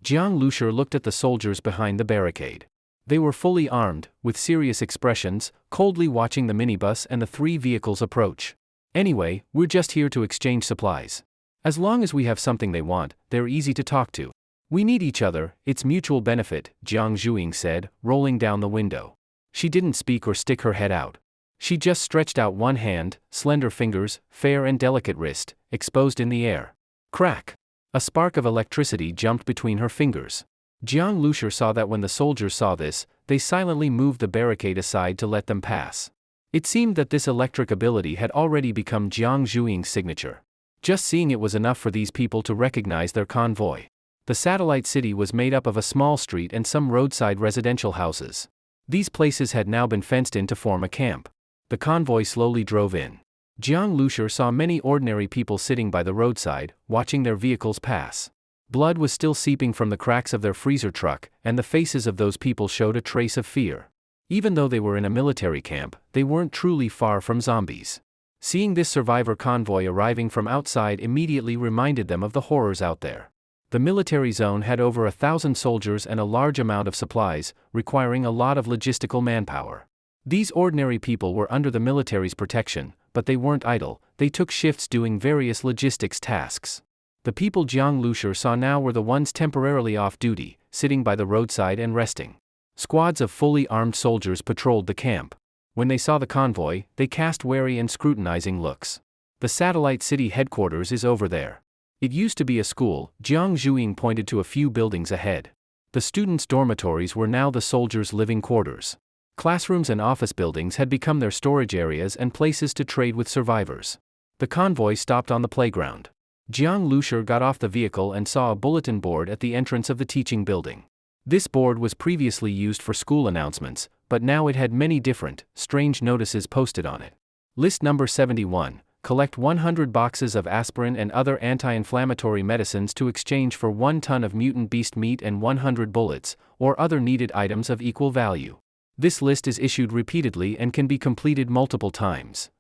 Jiang Lushi looked at the soldiers behind the barricade. They were fully armed, with serious expressions, coldly watching the minibus and the 3 vehicles approach. Anyway, we're just here to exchange supplies. As long as we have something they want, they're easy to talk to. We need each other, it's mutual benefit, Jiang Zhuing said, rolling down the window. She didn't speak or stick her head out. She just stretched out one hand, slender fingers, fair and delicate wrist, exposed in the air. Crack! A spark of electricity jumped between her fingers. Jiang Lushur saw that when the soldiers saw this, they silently moved the barricade aside to let them pass. It seemed that this electric ability had already become Jiang Zhuing's signature. Just seeing it was enough for these people to recognize their convoy. The satellite city was made up of a small street and some roadside residential houses. These places had now been fenced in to form a camp. The convoy slowly drove in. Jiang Lushur saw many ordinary people sitting by the roadside, watching their vehicles pass. Blood was still seeping from the cracks of their freezer truck, and the faces of those people showed a trace of fear. Even though they were in a military camp, they weren't truly far from zombies. Seeing this survivor convoy arriving from outside immediately reminded them of the horrors out there. The military zone had over 1,000 soldiers and a large amount of supplies, requiring a lot of logistical manpower. These ordinary people were under the military's protection, but they weren't idle, they took shifts doing various logistics tasks. The people Jiang Lushur saw now were the ones temporarily off duty, sitting by the roadside and resting. Squads of fully armed soldiers patrolled the camp. When they saw the convoy, they cast wary and scrutinizing looks. The satellite city headquarters is over there. It used to be a school. Jiang Zhuing pointed to a few buildings ahead. The students' dormitories were now the soldiers' living quarters. Classrooms and office buildings had become their storage areas and places to trade with survivors. The convoy stopped on the playground. Jiang Lushur got off the vehicle and saw a bulletin board at the entrance of the teaching building. This board was previously used for school announcements, but now it had many different, strange notices posted on it. List number 71. Collect 100 boxes of aspirin and other anti-inflammatory medicines to exchange for 1 ton of mutant beast meat and 100 bullets, or other needed items of equal value. This list is issued repeatedly and can be completed multiple times.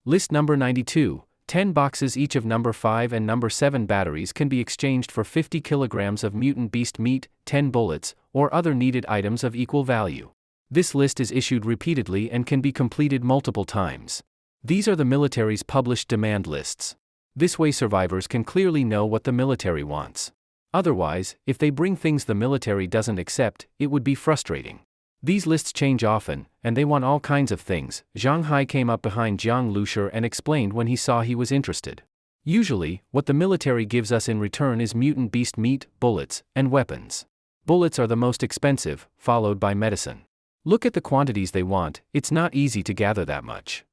List number 92. 10 boxes each of number 5 and number 7 batteries can be exchanged for 50 kilograms of mutant beast meat, 10 bullets, or other needed items of equal value. This list is issued repeatedly and can be completed multiple times. These are the military's published demand lists. This way survivors can clearly know what the military wants. Otherwise, if they bring things the military doesn't accept, it would be frustrating. These lists change often, and they want all kinds of things. Zhang Hai came up behind Jiang Lushur and explained when he saw he was interested. Usually, what the military gives us in return is mutant beast meat, bullets, and weapons. Bullets are the most expensive, followed by medicine. Look at the quantities they want, it's not easy to gather that much.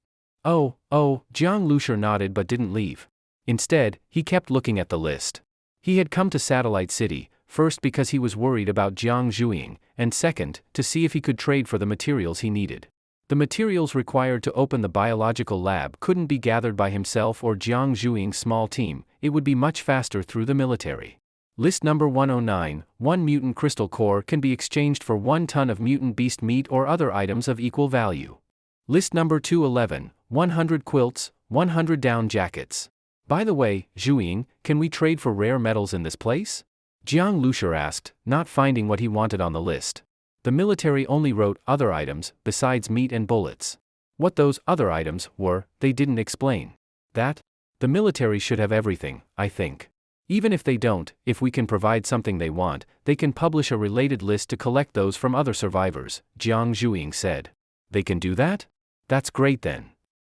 Oh, Jiang Lushur nodded but didn't leave. Instead, he kept looking at the list. He had come to Satellite City, first because he was worried about Jiang Zhuing, and second, to see if he could trade for the materials he needed. The materials required to open the biological lab couldn't be gathered by himself or Jiang Zhuing's small team, it would be much faster through the military. List number 109, 1 mutant crystal core can be exchanged for 1 ton of mutant beast meat or other items of equal value. List number 211, 100 quilts, 100 down jackets. By the way, Zhuing, can we trade for rare metals in this place? Jiang Lushur asked, not finding what he wanted on the list. The military only wrote other items, besides meat and bullets. What those other items were, they didn't explain. That? The military should have everything, I think. Even if they don't, if we can provide something they want, they can publish a related list to collect those from other survivors, Jiang Zhuing said. They can do that? That's great then.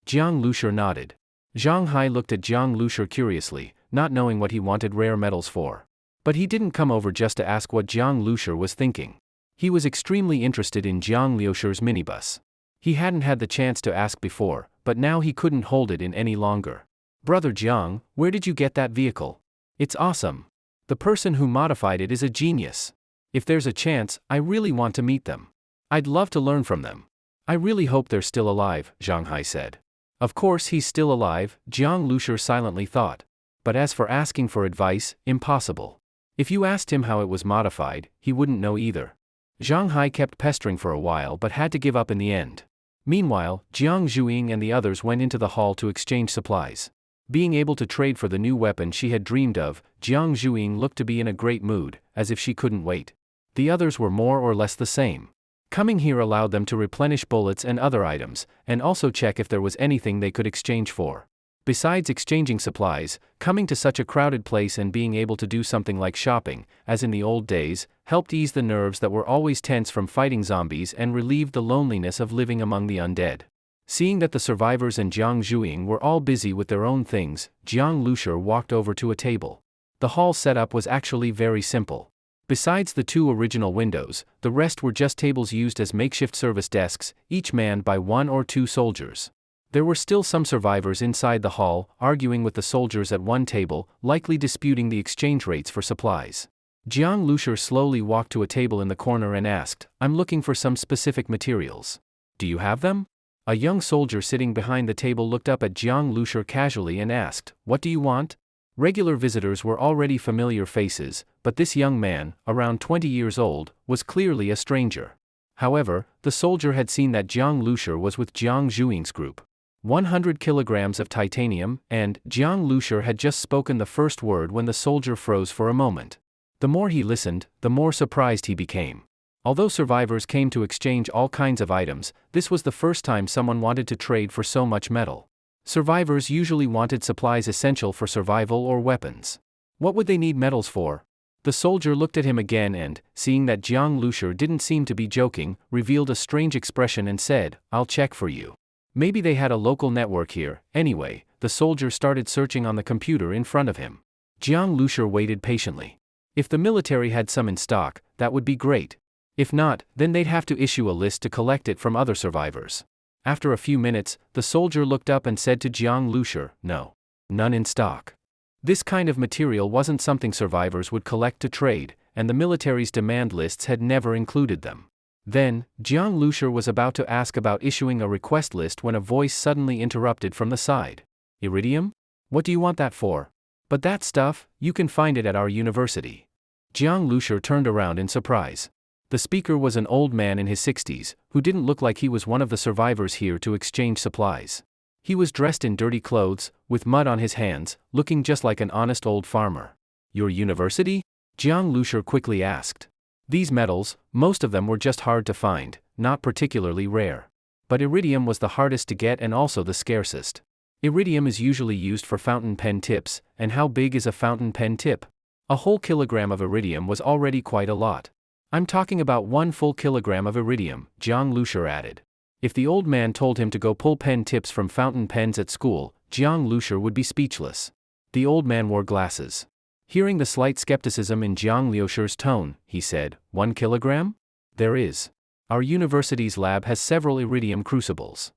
Jiang Lushur nodded. Zhang Hai looked at Jiang Lushur curiously, not knowing what he wanted rare metals for. But he didn't come over just to ask what Jiang Lushur was thinking. He was extremely interested in Jiang Lushur's minibus. He hadn't had the chance to ask before, but now he couldn't hold it in any longer. Brother Jiang, where did you get that vehicle? It's awesome. The person who modified it is a genius. If there's a chance, I really want to meet them. I'd love to learn from them. I really hope they're still alive, Zhang Hai said. Of course he's still alive, Jiang Lushur silently thought. But as for asking for advice, impossible. If you asked him how it was modified, he wouldn't know either. Zhang Hai kept pestering for a while but had to give up in the end. Meanwhile, Jiang Zhuing and the others went into the hall to exchange supplies. Being able to trade for the new weapon she had dreamed of, Jiang Zhuing looked to be in a great mood, as if she couldn't wait. The others were more or less the same. Coming here allowed them to replenish bullets and other items, and also check if there was anything they could exchange for. Besides exchanging supplies, coming to such a crowded place and being able to do something like shopping, as in the old days, helped ease the nerves that were always tense from fighting zombies and relieved the loneliness of living among the undead. Seeing that the survivors and Jiang Zhuing were all busy with their own things, Jiang Lushur walked over to a table. The hall setup was actually very simple. Besides the 2 original windows, the rest were just tables used as makeshift service desks, each manned by 1 or 2 soldiers. There were still some survivors inside the hall, arguing with the soldiers at one table, likely disputing the exchange rates for supplies. Jiang Lushur slowly walked to a table in the corner and asked, "I'm looking for some specific materials. Do you have them?" A young soldier sitting behind the table looked up at Jiang Lushur casually and asked, "What do you want?" Regular visitors were already familiar faces, but this young man, around 20 years old, was clearly a stranger. However, the soldier had seen that Jiang Lushur was with Jiang Zhuing's group. 100 kilograms of titanium, and Jiang Lushur had just spoken the first word when the soldier froze for a moment. The more he listened, the more surprised he became. Although survivors came to exchange all kinds of items, this was the first time someone wanted to trade for so much metal. Survivors usually wanted supplies essential for survival or weapons. What would they need metals for? The soldier looked at him again and, seeing that Jiang Lushur didn't seem to be joking, revealed a strange expression and said, "I'll check for you." Maybe they had a local network here. Anyway, the soldier started searching on the computer in front of him. Jiang Lushur waited patiently. If the military had some in stock, that would be great. If not, then they'd have to issue a list to collect it from other survivors. After a few minutes, the soldier looked up and said to Jiang Lushur, "No. None in stock." This kind of material wasn't something survivors would collect to trade, and the military's demand lists had never included them. Then, Jiang Lushur was about to ask about issuing a request list when a voice suddenly interrupted from the side. "Iridium? What do you want that for?" "But that stuff, you can find it at our university." Jiang Lushur turned around in surprise. The speaker was an old man in his 60s, who didn't look like he was one of the survivors here to exchange supplies. He was dressed in dirty clothes, with mud on his hands, looking just like an honest old farmer. "Your university?" Jiang Lushur quickly asked. These metals, most of them were just hard to find, not particularly rare. But iridium was the hardest to get and also the scarcest. Iridium is usually used for fountain pen tips, and how big is a fountain pen tip? A whole kilogram of iridium was already quite a lot. "I'm talking about 1 full kilogram of iridium," Jiang Lushur added. If the old man told him to go pull pen tips from fountain pens at school, Jiang Lushur would be speechless. The old man wore glasses. Hearing the slight skepticism in Jiang Lushur's tone, he said, 1 kilogram? There is. Our university's lab has several iridium crucibles.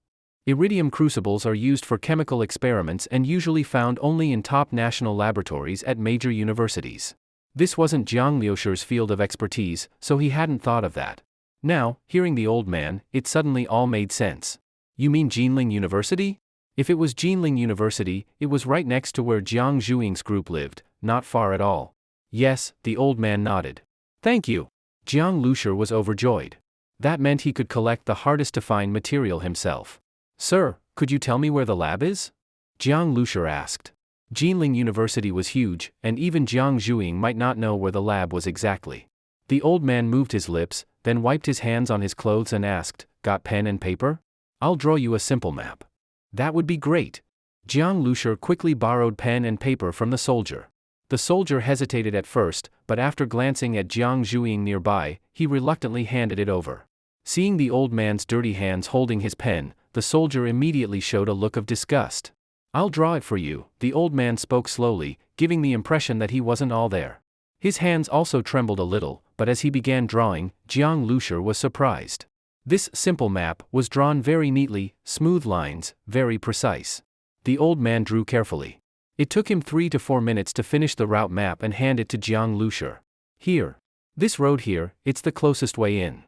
Iridium crucibles are used for chemical experiments and usually found only in top national laboratories at major universities. This wasn't Jiang Lushur's field of expertise, so he hadn't thought of that. Now, hearing the old man, it suddenly all made sense. "You mean Jinling University?" If it was Jinling University, it was right next to where Jiang Zhuing's group lived, not far at all. "Yes," the old man nodded. "Thank you." Jiang Lushur was overjoyed. That meant he could collect the hardest to find material himself. "Sir, could you tell me where the lab is?" Jiang Lushur asked. Jinling University was huge, and even Jiang Zhuing might not know where the lab was exactly. The old man moved his lips, then wiped his hands on his clothes and asked, "Got pen and paper? I'll draw you a simple map." "That would be great." Jiang Lushur quickly borrowed pen and paper from the soldier. The soldier hesitated at first, but after glancing at Jiang Zhuing nearby, he reluctantly handed it over. Seeing the old man's dirty hands holding his pen, the soldier immediately showed a look of disgust. "I'll draw it for you," the old man spoke slowly, giving the impression that he wasn't all there. His hands also trembled a little, but as he began drawing, Jiang Lushur was surprised. This simple map was drawn very neatly, smooth lines, very precise. The old man drew carefully. It took him 3 to 4 minutes to finish the route map and hand it to Jiang Lushur. "Here. This road here, it's the closest way in."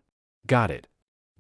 "Got it."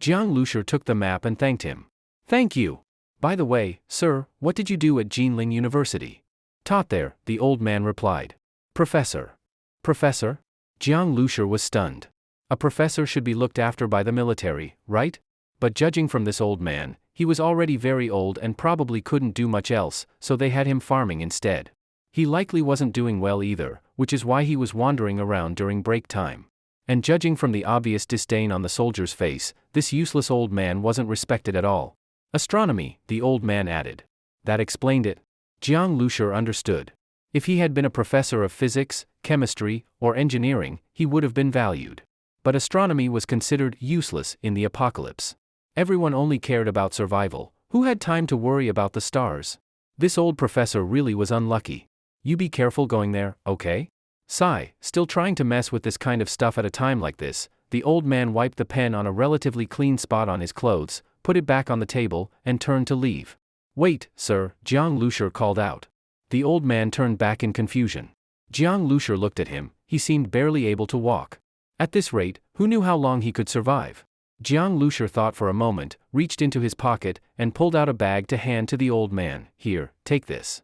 Jiang Lushur took the map and thanked him. "Thank you. By the way, sir, what did you do at Jinling University?" "Taught there," the old man replied. "Professor." "Professor?" Jiang Lushur was stunned. A professor should be looked after by the military, right? But judging from this old man, he was already very old and probably couldn't do much else, so they had him farming instead. He likely wasn't doing well either, which is why he was wandering around during break time. And judging from the obvious disdain on the soldier's face, this useless old man wasn't respected at all. "Astronomy," the old man added. That explained it. Jiang Lushur understood. If he had been a professor of physics, chemistry, or engineering, he would have been valued. But astronomy was considered useless in the apocalypse. Everyone only cared about survival, Who had time to worry about the stars? This old professor really was unlucky. You be careful going there, okay? Sigh, still trying to mess with this kind of stuff at a time like this, the old man wiped the pen on a relatively clean spot on his clothes, put it back on the table, and turned to leave. Wait, sir, Jiang Lushur called out. The old man turned back in confusion. Jiang Lushur looked at him, he seemed barely able to walk. At this rate, who knew how long he could survive? Jiang Lushur thought for a moment, reached into his pocket, and pulled out a bag to hand to the old man. Here, take this.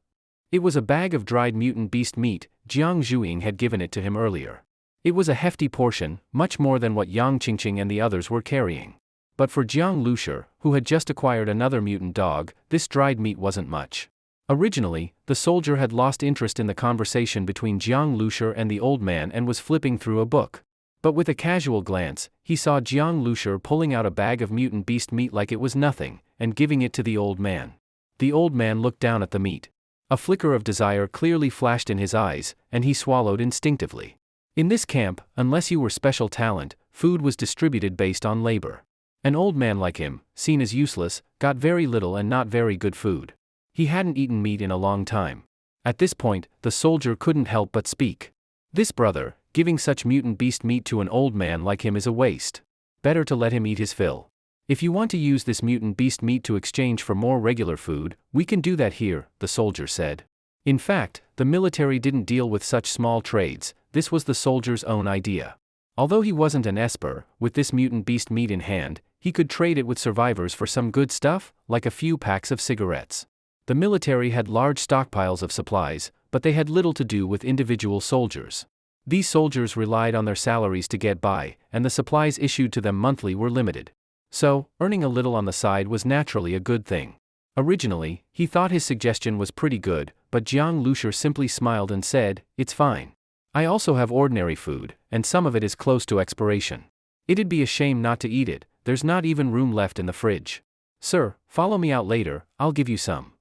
It was a bag of dried mutant beast meat. Jiang Zhuing had given it to him earlier. It was a hefty portion, much more than what Yang Qingqing and the others were carrying. But for Jiang Lushur, who had just acquired another mutant dog, this dried meat wasn't much. Originally, the soldier had lost interest in the conversation between Jiang Lushur and the old man and was flipping through a book. But with a casual glance, he saw Jiang Lushur pulling out a bag of mutant beast meat like it was nothing, and giving it to the old man. The old man looked down at the meat. A flicker of desire clearly flashed in his eyes, and he swallowed instinctively. In this camp, unless you were special talent, food was distributed based on labor. An old man like him, seen as useless, got very little and not very good food. He hadn't eaten meat in a long time. At this point, the soldier couldn't help but speak. This brother, giving such mutant beast meat to an old man like him is a waste. Better to let him eat his fill. If you want to use this mutant beast meat to exchange for more regular food, we can do that here, the soldier said. In fact, the military didn't deal with such small trades, this was the soldier's own idea. Although he wasn't an esper, with this mutant beast meat in hand, he could trade it with survivors for some good stuff, like a few packs of cigarettes. The military had large stockpiles of supplies, but they had little to do with individual soldiers. These soldiers relied on their salaries to get by, and the supplies issued to them monthly were limited. So, earning a little on the side was naturally a good thing. Originally, he thought his suggestion was pretty good, but Jiang Lushur simply smiled and said, "It's fine. I also have ordinary food, and some of it is close to expiration. It'd be a shame not to eat it, there's not even room left in the fridge. Sir, follow me out later, I'll give you some."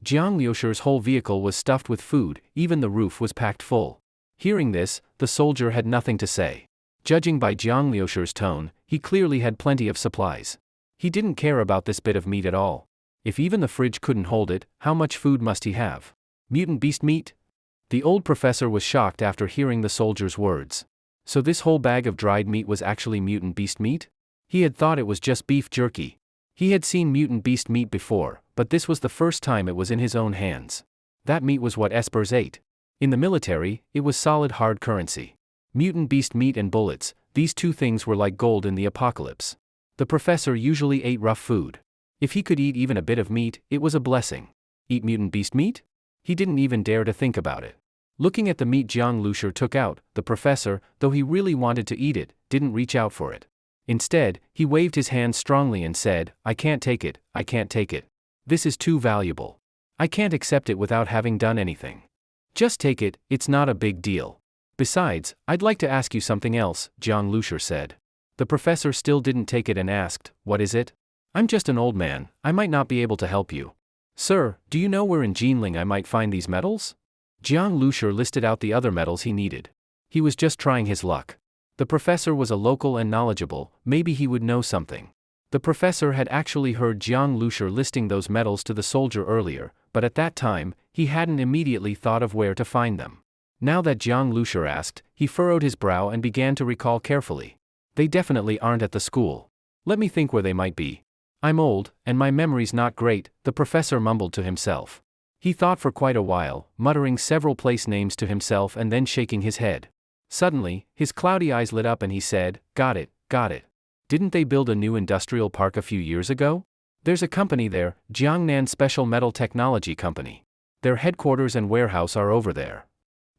Jiang Lushur's whole vehicle was stuffed with food, even the roof was packed full. Hearing this, the soldier had nothing to say. Judging by Jiang Lushur's tone, he clearly had plenty of supplies. He didn't care about this bit of meat at all. If even the fridge couldn't hold it, how much food must he have? Mutant beast meat? The old professor was shocked after hearing the soldier's words. So this whole bag of dried meat was actually mutant beast meat? He had thought it was just beef jerky. He had seen mutant beast meat before, but this was the first time it was in his own hands. That meat was what espers ate. In the military, it was solid hard currency. Mutant beast meat and bullets, these two things were like gold in the apocalypse. The professor usually ate rough food. If he could eat even a bit of meat, it was a blessing. Eat mutant beast meat? He didn't even dare to think about it. Looking at the meat Jiang Lushur took out, the professor, though he really wanted to eat it, didn't reach out for it. Instead, he waved his hand strongly and said, "I can't take it, I can't take it. This is too valuable. I can't accept it without having done anything. Just take it, it's not a big deal. Besides, I'd like to ask you something else," Jiang Lushur said. The professor still didn't take it and asked, "What is it?" "I'm just an old man, I might not be able to help you." "Sir, do you know where in Jinling I might find these metals?" Jiang Lushur listed out the other metals he needed. He was just trying his luck. The professor was a local and knowledgeable, maybe he would know something. The professor had actually heard Jiang Lushur listing those metals to the soldier earlier, but at that time, he hadn't immediately thought of where to find them. Now that Jiang Lushur asked, he furrowed his brow and began to recall carefully. They definitely aren't at the school. Let me think where they might be. I'm old, and my memory's not great, the professor mumbled to himself. He thought for quite a while, muttering several place names to himself and then shaking his head. Suddenly, his cloudy eyes lit up and he said, got it. Didn't they build a new industrial park a few years ago? There's a company there, Jiangnan Special Metal Technology Company. Their headquarters and warehouse are over there.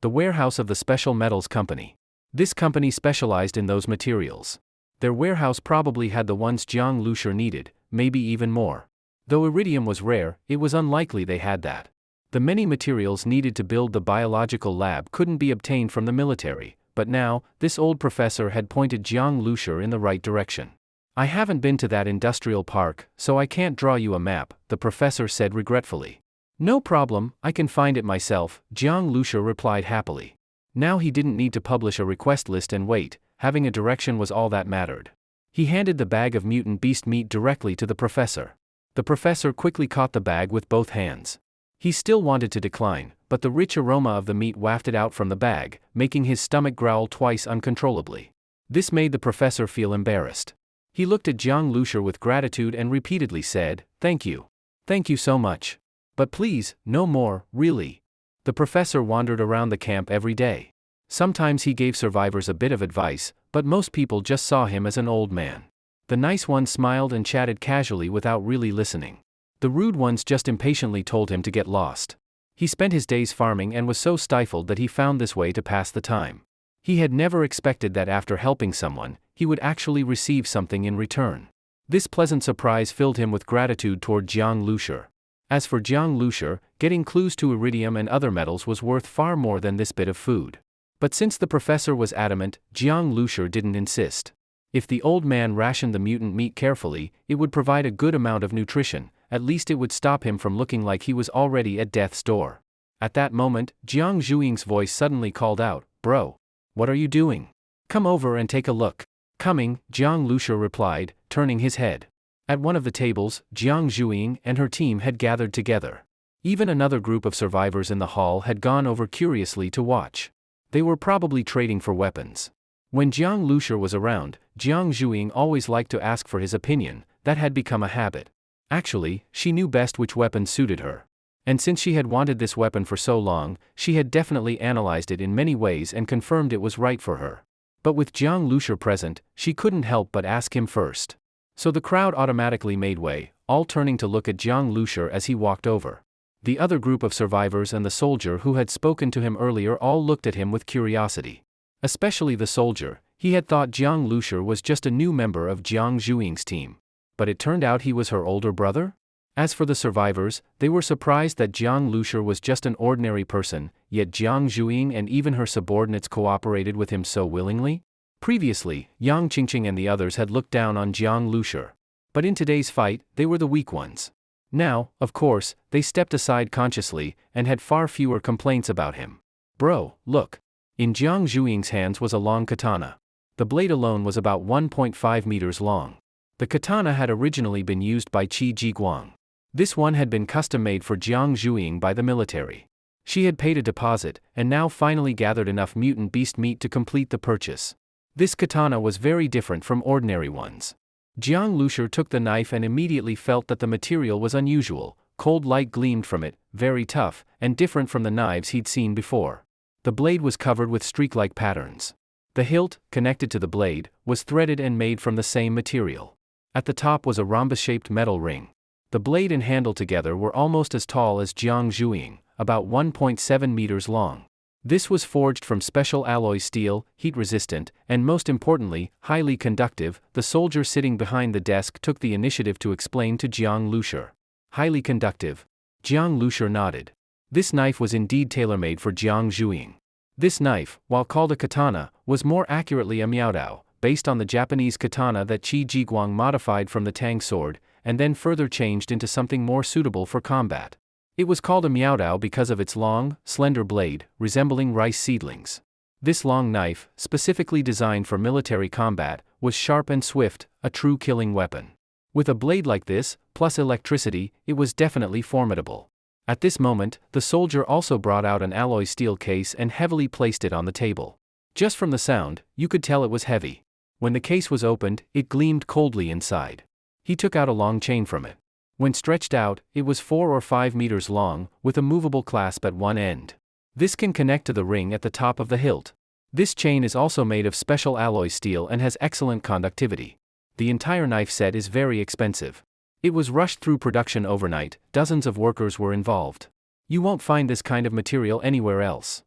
The warehouse of the Special Metals Company. This company specialized in those materials. Their warehouse probably had the ones Jiang Lushur needed, maybe even more. Though iridium was rare, it was unlikely they had that. The many materials needed to build the biological lab couldn't be obtained from the military, but now, this old professor had pointed Jiang Lushur in the right direction. I haven't been to that industrial park, so I can't draw you a map, the professor said regretfully. No problem, I can find it myself, Jiang Lushur replied happily. Now he didn't need to publish a request list and wait, having a direction was all that mattered. He handed the bag of mutant beast meat directly to the professor. The professor quickly caught the bag with both hands. He still wanted to decline, but the rich aroma of the meat wafted out from the bag, making his stomach growl twice uncontrollably. This made the professor feel embarrassed. He looked at Jiang Lucier with gratitude and repeatedly said, "Thank you. Thank you so much. But please, no more, really." The professor wandered around the camp every day. Sometimes he gave survivors a bit of advice, but most people just saw him as an old man. The nice ones smiled and chatted casually without really listening. The rude ones just impatiently told him to get lost. He spent his days farming and was so stifled that he found this way to pass the time. He had never expected that after helping someone, he would actually receive something in return. This pleasant surprise filled him with gratitude toward Jiang Lucier. As for Jiang Lucier, getting clues to iridium and other metals was worth far more than this bit of food. But since the professor was adamant, Jiang Lucier didn't insist. If the old man rationed the mutant meat carefully, it would provide a good amount of nutrition. At least it would stop him from looking like he was already at death's door. At that moment, Jiang Zhuing's voice suddenly called out, "Bro, what are you doing? Come over and take a look." "Coming," Jiang Lucier replied, turning his head. At one of the tables, Jiang Zhuing and her team had gathered together. Even another group of survivors in the hall had gone over curiously to watch. They were probably trading for weapons. When Jiang Lucier was around, Jiang Zhuing always liked to ask for his opinion. That had become a habit. Actually, she knew best which weapon suited her. And since she had wanted this weapon for so long, she had definitely analyzed it in many ways and confirmed it was right for her. But with Jiang Lucier present, she couldn't help but ask him first. So the crowd automatically made way, all turning to look at Jiang Lucier as he walked over. The other group of survivors and the soldier who had spoken to him earlier all looked at him with curiosity. Especially the soldier. He had thought Jiang Lucier was just a new member of Jiang Zhuing's team. But it turned out he was her older brother? As for the survivors, they were surprised that Jiang Lucier was just an ordinary person, yet Jiang Zhuing and even her subordinates cooperated with him so willingly? Previously, Yang Qingqing and the others had looked down on Jiang Lucier. But in today's fight, they were the weak ones. Now, of course, they stepped aside consciously, and had far fewer complaints about him. "Bro, look." In Jiang Zhuing's hands was a long katana. The blade alone was about 1.5 meters long. The katana had originally been used by Qi Jiguang. This one had been custom-made for Jiang Zhuing by the military. She had paid a deposit, and now finally gathered enough mutant beast meat to complete the purchase. This katana was very different from ordinary ones. Jiang Lucier took the knife and immediately felt that the material was unusual. Cold light gleamed from it, very tough, and different from the knives he'd seen before. The blade was covered with streak-like patterns. The hilt, connected to the blade, was threaded and made from the same material. At the top was a rhombus-shaped metal ring. The blade and handle together were almost as tall as Jiang Zhuing, about 1.7 meters long. This was forged from special alloy steel, heat-resistant, and most importantly, highly conductive. The soldier sitting behind the desk took the initiative to explain to Jiang Lucier. "Highly conductive." Jiang Lucier nodded. This knife was indeed tailor-made for Jiang Zhuing. This knife, while called a katana, was more accurately a miaodao, based on the Japanese katana that Qi Jiguang modified from the Tang sword, and then further changed into something more suitable for combat. It was called a miaodao because of its long, slender blade, resembling rice seedlings. This long knife, specifically designed for military combat, was sharp and swift, a true killing weapon. With a blade like this, plus electricity, it was definitely formidable. At this moment, the soldier also brought out an alloy steel case and heavily placed it on the table. Just from the sound, you could tell it was heavy. When the case was opened, it gleamed coldly inside. He took out a long chain from it. When stretched out, it was 4 or 5 meters long, with a movable clasp at one end. This can connect to the ring at the top of the hilt. This chain is also made of special alloy steel and has excellent conductivity. The entire knife set is very expensive. It was rushed through production overnight, dozens of workers were involved. You won't find this kind of material anywhere else.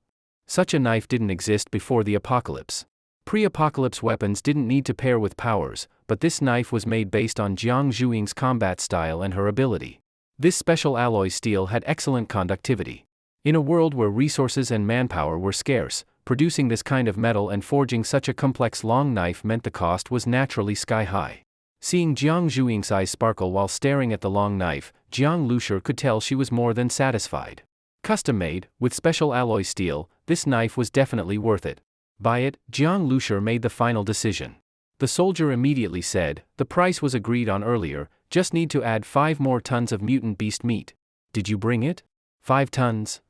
Such a knife didn't exist before the apocalypse. Pre-apocalypse weapons didn't need to pair with powers, but this knife was made based on Jiang Zhuing's combat style and her ability. This special alloy steel had excellent conductivity. In a world where resources and manpower were scarce, producing this kind of metal and forging such a complex long knife meant the cost was naturally sky-high. Seeing Jiang Zhuing's eyes sparkle while staring at the long knife, Jiang Lucier could tell she was more than satisfied. Custom-made, with special alloy steel, this knife was definitely worth it. By it, Jiang Lucier made the final decision. The soldier immediately said, the price was agreed on earlier, just need to add 5 more tons of mutant beast meat. Did you bring it? 5 tons?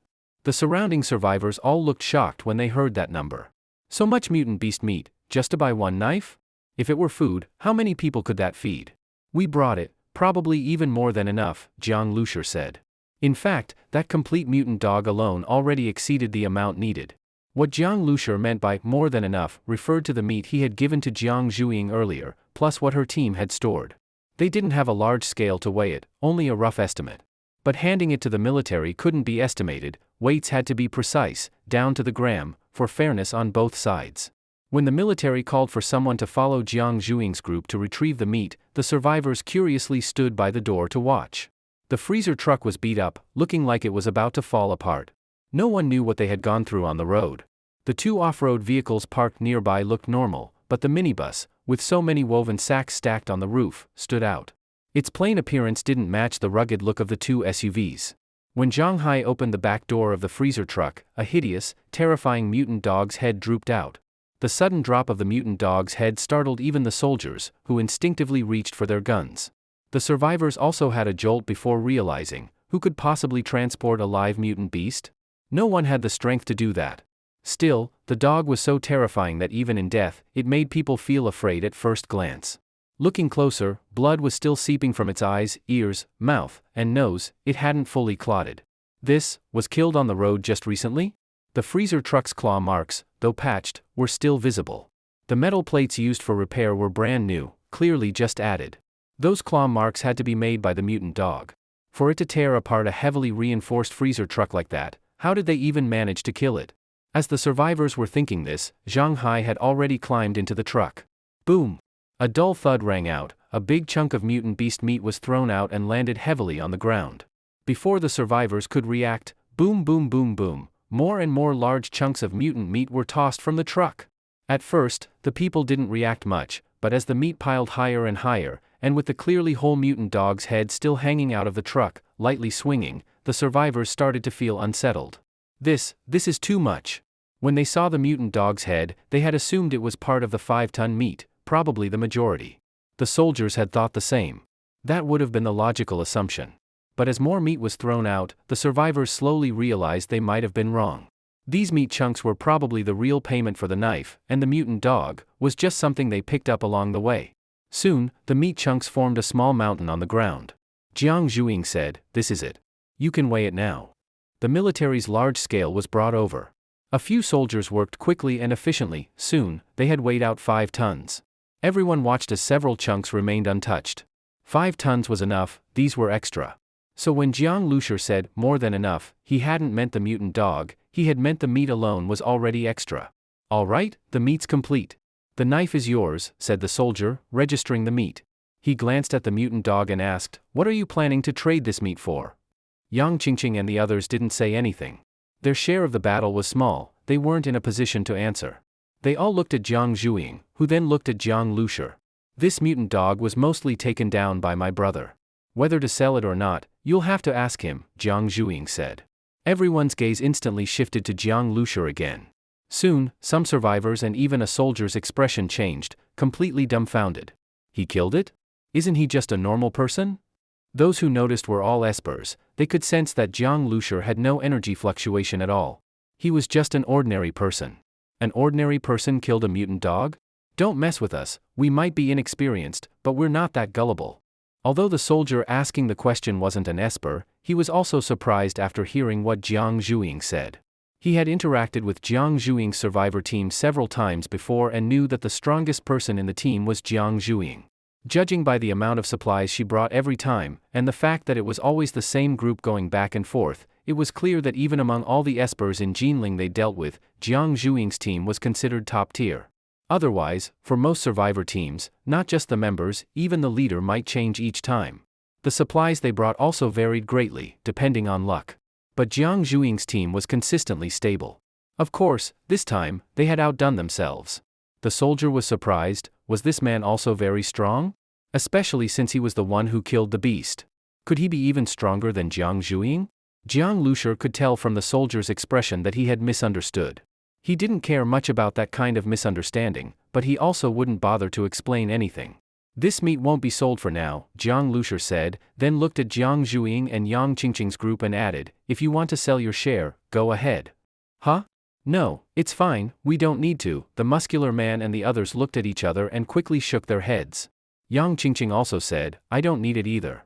The surrounding survivors all looked shocked when they heard that number. So much mutant beast meat, just to buy 1 knife? If it were food, how many people could that feed? We brought it, probably even more than enough, Jang said. In fact, that complete mutant dog alone already exceeded the amount needed. What Jiang Lushur meant by more than enough referred to the meat he had given to Jiang Zhuing earlier, plus what her team had stored. They didn't have a large scale to weigh it, only a rough estimate. But handing it to the military couldn't be estimated, weights had to be precise, down to the gram, for fairness on both sides. When the military called for someone to follow Jiang Zhuing's group to retrieve the meat, the survivors curiously stood by the door to watch. The freezer truck was beat up, looking like it was about to fall apart. No one knew what they had gone through on the road. The 2 off-road vehicles parked nearby looked normal, but the minibus, with so many woven sacks stacked on the roof, stood out. Its plain appearance didn't match the rugged look of the 2 SUVs. When Zhang Hai opened the back door of the freezer truck, a hideous, terrifying mutant dog's head drooped out. The sudden drop of the mutant dog's head startled even the soldiers, who instinctively reached for their guns. The survivors also had a jolt before realizing, who could possibly transport a live mutant beast? No one had the strength to do that. Still, the dog was so terrifying that even in death, it made people feel afraid at first glance. Looking closer, blood was still seeping from its eyes, ears, mouth, and nose. It hadn't fully clotted. This was killed on the road just recently? The freezer truck's claw marks, though patched, were still visible. The metal plates used for repair were brand new, clearly just added. Those claw marks had to be made by the mutant dog. For it to tear apart a heavily reinforced freezer truck like that, how did they even manage to kill it? As the survivors were thinking this, Zhang Hai had already climbed into the truck. Boom! A dull thud rang out, a big chunk of mutant beast meat was thrown out and landed heavily on the ground. Before the survivors could react, boom boom boom boom, more and more large chunks of mutant meat were tossed from the truck. At first, the people didn't react much, but as the meat piled higher and higher, and with the clearly whole mutant dog's head still hanging out of the truck, lightly swinging, the survivors started to feel unsettled. This is too much. When they saw the mutant dog's head, they had assumed it was part of the 5-ton meat, probably the majority. The soldiers had thought the same. That would have been the logical assumption. But as more meat was thrown out, the survivors slowly realized they might have been wrong. These meat chunks were probably the real payment for the knife, and the mutant dog was just something they picked up along the way. Soon, the meat chunks formed a small mountain on the ground. Jiang Zhuing said, "This is it. You can weigh it now." The military's large scale was brought over. A few soldiers worked quickly and efficiently. Soon, they had weighed out 5 tons. Everyone watched as several chunks remained untouched. 5 tons was enough, these were extra. So when Jiang Lushur said, more than enough, he hadn't meant the mutant dog, he had meant the meat alone was already extra. All right, the meat's complete. The knife is yours, said the soldier, registering the meat. He glanced at the mutant dog and asked, "What are you planning to trade this meat for?" Yang Qingqing and the others didn't say anything. Their share of the battle was small, they weren't in a position to answer. They all looked at Jiang Zhuing, who then looked at Jiang Lushur. "This mutant dog was mostly taken down by my brother. Whether to sell it or not, you'll have to ask him," Jiang Zhuing said. Everyone's gaze instantly shifted to Jiang Lushur again. Soon, some survivors and even a soldier's expression changed, completely dumbfounded. He killed it? Isn't he just a normal person? Those who noticed were all espers. They could sense that Jiang Lushur had no energy fluctuation at all. He was just an ordinary person. An ordinary person killed a mutant dog? Don't mess with us, we might be inexperienced, but we're not that gullible. Although the soldier asking the question wasn't an esper, he was also surprised after hearing what Jiang Zhuing said. He had interacted with Jiang Zhuing's survivor team several times before and knew that the strongest person in the team was Jiang Zhuing. Judging by the amount of supplies she brought every time, and the fact that it was always the same group going back and forth, it was clear that even among all the espers in Jinling they dealt with, Jiang Zhuing's team was considered top tier. Otherwise, for most survivor teams, not just the members, even the leader might change each time. The supplies they brought also varied greatly, depending on luck. But Jiang Zhuing's team was consistently stable. Of course, this time, they had outdone themselves. The soldier was surprised. Was this man also very strong? Especially since he was the one who killed the beast. Could he be even stronger than Jiang Zhuing? Jiang Lushur could tell from the soldier's expression that he had misunderstood. He didn't care much about that kind of misunderstanding, but he also wouldn't bother to explain anything. This meat won't be sold for now, Jiang Lusher said, then looked at Jiang Zhuing and Yang Qingqing's group and added, if you want to sell your share, go ahead. Huh? No, it's fine, we don't need to. The muscular man and the others looked at each other and quickly shook their heads. Yang Qingqing also said, I don't need it either.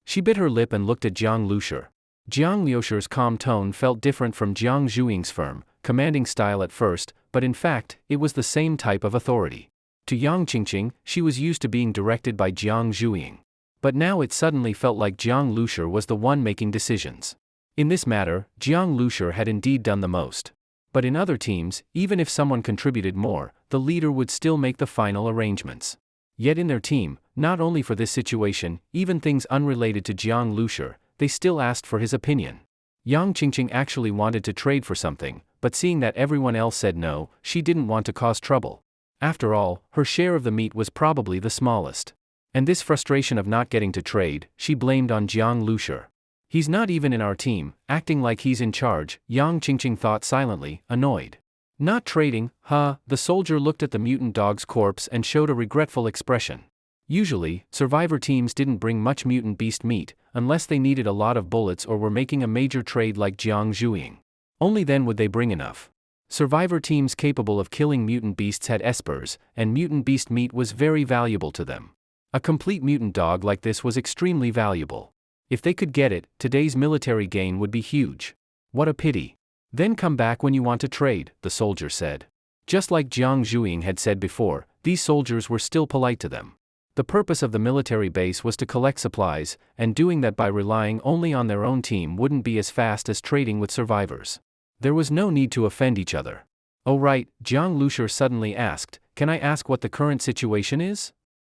She bit her lip and looked at Jiang Lusher. Jiang Lusher's calm tone felt different from Jiang Zhuing's firm, commanding style at first, but in fact, it was the same type of authority. To Yang Qingqing, she was used to being directed by Jiang Zhuing. But now it suddenly felt like Jiang Lusher was the one making decisions. In this matter, Jiang Lusher had indeed done the most. But in other teams, even if someone contributed more, the leader would still make the final arrangements. Yet in their team, not only for this situation, even things unrelated to Jiang Lusher, they still asked for his opinion. Yang Qingqing actually wanted to trade for something, but seeing that everyone else said no, she didn't want to cause trouble. After all, her share of the meat was probably the smallest. And this frustration of not getting to trade, she blamed on Jiang Lusher. He's not even in our team, acting like he's in charge, Yang Qingqing thought silently, annoyed. Not trading, huh? The soldier looked at the mutant dog's corpse and showed a regretful expression. Usually, survivor teams didn't bring much mutant beast meat, unless they needed a lot of bullets or were making a major trade like Jiang Zhuing. Only then would they bring enough. Survivor teams capable of killing mutant beasts had espers, and mutant beast meat was very valuable to them. A complete mutant dog like this was extremely valuable. If they could get it, today's military gain would be huge. What a pity. Then come back when you want to trade, the soldier said. Just like Jiang Zhuing had said before, these soldiers were still polite to them. The purpose of the military base was to collect supplies, and doing that by relying only on their own team wouldn't be as fast as trading with survivors. There was no need to offend each other. Oh right, Jiang Lusher suddenly asked, can I ask what the current situation is?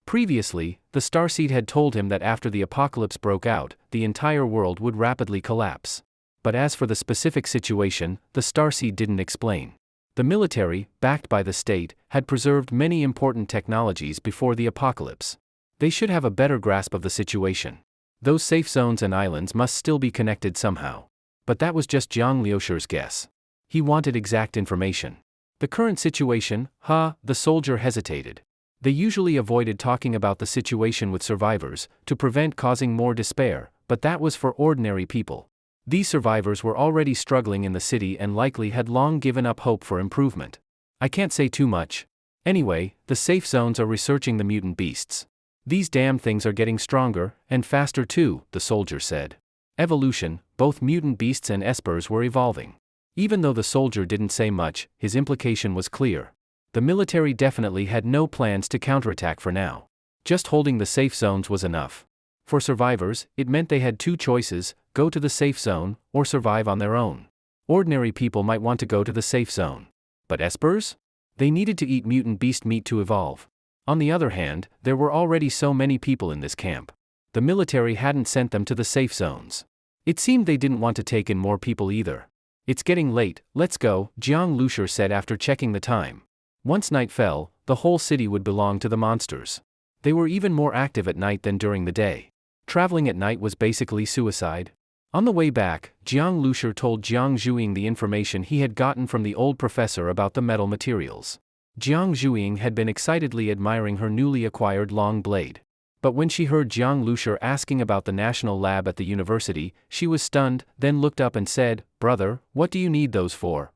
Previously, the starseed had told him that after the apocalypse broke out, the entire world would rapidly collapse. But as for the specific situation, the starseed didn't explain. The military, backed by the state, had preserved many important technologies before the apocalypse. They should have a better grasp of the situation. Those safe zones and islands must still be connected somehow. But that was just Jiang Lusher's guess. He wanted exact information. The current situation, the soldier hesitated. They usually avoided talking about the situation with survivors, to prevent causing more despair, but that was for ordinary people. These survivors were already struggling in the city and likely had long given up hope for improvement. I can't say too much. Anyway, the safe zones are researching the mutant beasts. These damn things are getting stronger, and faster too, the soldier said. Evolution, both mutant beasts and espers were evolving. Even though the soldier didn't say much, his implication was clear. The military definitely had no plans to counterattack for now. Just holding the safe zones was enough. For survivors, it meant they had two choices, go to the safe zone, or survive on their own. Ordinary people might want to go to the safe zone. But espers? They needed to eat mutant beast meat to evolve. On the other hand, there were already so many people in this camp. The military hadn't sent them to the safe zones. It seemed they didn't want to take in more people either. It's getting late, let's go, Jiang Lusher said after checking the time. Once night fell, the whole city would belong to the monsters. They were even more active at night than during the day. Traveling at night was basically suicide. On the way back, Jiang Lusher told Jiang Zhuing the information he had gotten from the old professor about the metal materials. Jiang Zhuing had been excitedly admiring her newly acquired long blade. But when she heard Jiang Lusher asking about the national lab at the university, she was stunned, then looked up and said, "Brother, what do you need those for?"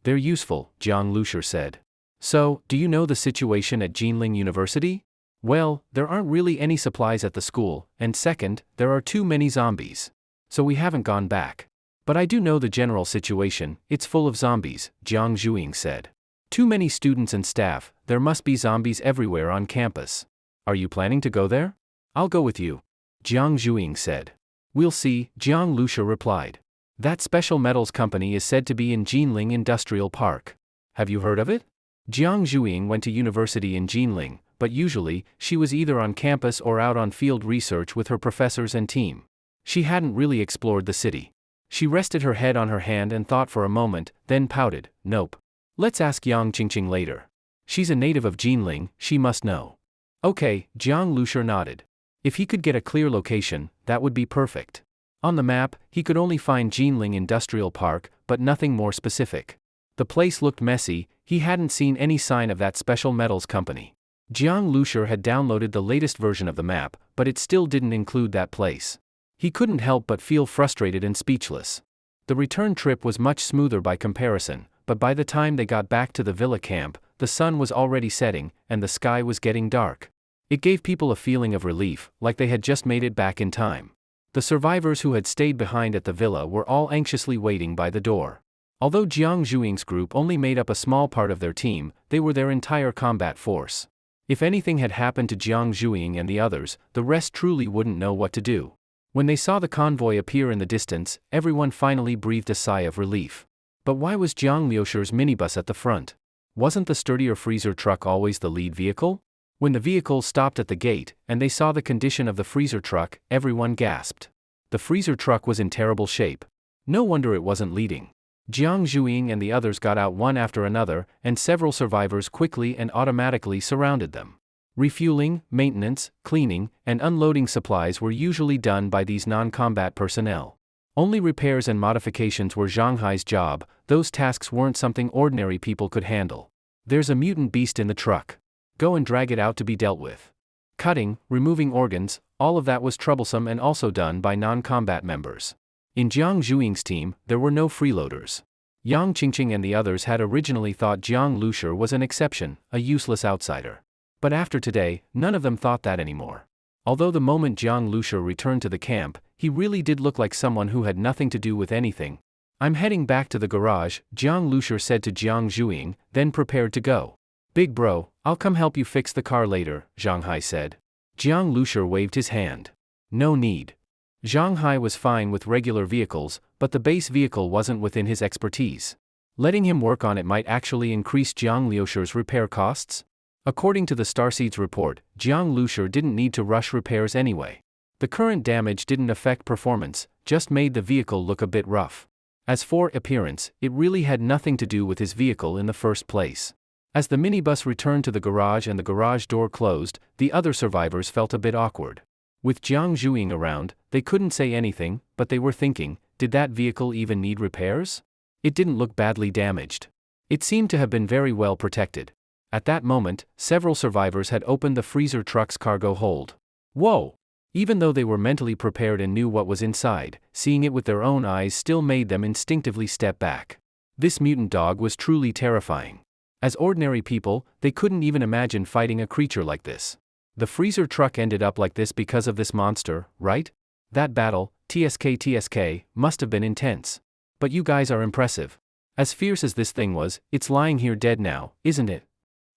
"They're useful," Jiang Lusher said. "So, do you know the situation at Jinling University?" "Well, there aren't really any supplies at the school, and second, there are too many zombies. So we haven't gone back. But I do know the general situation, it's full of zombies," Jiang Zhuing said. "Too many students and staff, there must be zombies everywhere on campus. Are you planning to go there?" "I'll go with you," Jiang Zhuing said. "We'll see," Jiang Lusher replied. "That special metals company is said to be in Jinling Industrial Park. Have you heard of it?" Jiang Zhuing went to university in Jinling, but usually, she was either on campus or out on field research with her professors and team. She hadn't really explored the city. She rested her head on her hand and thought for a moment, then pouted, "Nope. Let's ask Yang Qingqing later. She's a native of Jinling, she must know." "Okay," Jiang Lusher nodded. If he could get a clear location, that would be perfect. On the map, he could only find Jinling Industrial Park, but nothing more specific. The place looked messy, he hadn't seen any sign of that special metals company. Jiang Lushur had downloaded the latest version of the map, but it still didn't include that place. He couldn't help but feel frustrated and speechless. The return trip was much smoother by comparison, but by the time they got back to the villa camp, the sun was already setting, and the sky was getting dark. It gave people a feeling of relief, like they had just made it back in time. The survivors who had stayed behind at the villa were all anxiously waiting by the door. Although Jiang Zhuing's group only made up a small part of their team, they were their entire combat force. If anything had happened to Jiang Zhuing and the others, the rest truly wouldn't know what to do. When they saw the convoy appear in the distance, everyone finally breathed a sigh of relief. But why was Jiang Liushur's minibus at the front? Wasn't the sturdier freezer truck always the lead vehicle? When the vehicle stopped at the gate, and they saw the condition of the freezer truck, everyone gasped. The freezer truck was in terrible shape. No wonder it wasn't leading. Jiang Zhuing and the others got out one after another, and several survivors quickly and automatically surrounded them. Refueling, maintenance, cleaning, and unloading supplies were usually done by these non-combat personnel. Only repairs and modifications were Zhang Hai's job. Those tasks weren't something ordinary people could handle. There's a mutant beast in the truck. Go and drag it out to be dealt with. Cutting, removing organs, all of that was troublesome and also done by non-combat members. In Jiang Zhuing's team, there were no freeloaders. Yang Qingqing and the others had originally thought Jiang Lushur was an exception, a useless outsider. But after today, none of them thought that anymore. Although the moment Jiang Lushur returned to the camp, he really did look like someone who had nothing to do with anything. I'm heading back to the garage, Jiang Lushur said to Jiang Zhuing, then prepared to go. Big bro, I'll come help you fix the car later, Zhang Hai said. Jiang Lushur waved his hand. No need. Zhang Hai was fine with regular vehicles, but the base vehicle wasn't within his expertise. Letting him work on it might actually increase Jiang Liushur's repair costs? According to the Starseed's report, Jiang Lushur didn't need to rush repairs anyway. The current damage didn't affect performance, just made the vehicle look a bit rough. As for appearance, it really had nothing to do with his vehicle in the first place. As the minibus returned to the garage and the garage door closed, the other survivors felt a bit awkward. With Jiang Zhuing around, they couldn't say anything, but they were thinking, did that vehicle even need repairs? It didn't look badly damaged. It seemed to have been very well protected. At that moment, several survivors had opened the freezer truck's cargo hold. Whoa! Even though they were mentally prepared and knew what was inside, seeing it with their own eyes still made them instinctively step back. This mutant dog was truly terrifying. As ordinary people, they couldn't even imagine fighting a creature like this. The freezer truck ended up like this because of this monster, right? That battle, TSK, must have been intense. But you guys are impressive. As fierce as this thing was, it's lying here dead now, isn't it?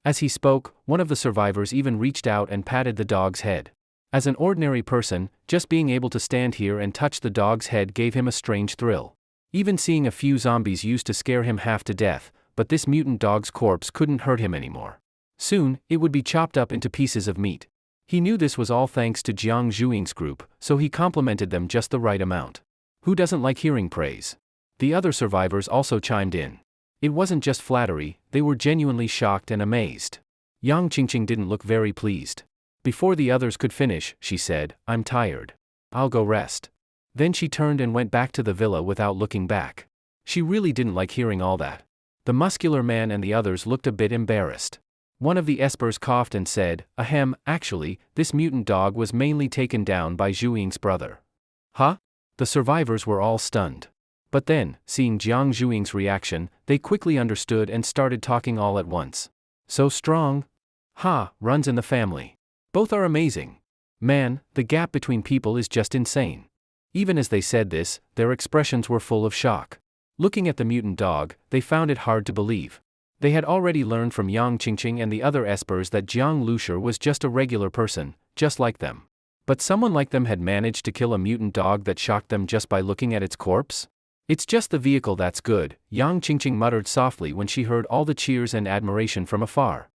As he spoke, one of the survivors even reached out and patted the dog's head. As an ordinary person, just being able to stand here and touch the dog's head gave him a strange thrill. Even seeing a few zombies used to scare him half to death, but this mutant dog's corpse couldn't hurt him anymore. Soon, it would be chopped up into pieces of meat. He knew this was all thanks to Jiang Zhuing's group, so he complimented them just the right amount. Who doesn't like hearing praise? The other survivors also chimed in. It wasn't just flattery, they were genuinely shocked and amazed. Yang Qingqing didn't look very pleased. Before the others could finish, she said, I'm tired. I'll go rest. Then she turned and went back to the villa without looking back. She really didn't like hearing all that. The muscular man and the others looked a bit embarrassed. One of the espers coughed and said, ahem, actually, this mutant dog was mainly taken down by Zhuing's brother. Huh? The survivors were all stunned. But then, seeing Jiang Zhuing's reaction, they quickly understood and started talking all at once. So strong? Ha, runs in the family. Both are amazing. Man, the gap between people is just insane. Even as they said this, their expressions were full of shock. Looking at the mutant dog, they found it hard to believe. They had already learned from Yang Qingqing and the other espers that Jiang Lushur was just a regular person, just like them. But someone like them had managed to kill a mutant dog that shocked them just by looking at its corpse? It's just the vehicle that's good, Yang Qingqing muttered softly when she heard all the cheers and admiration from afar.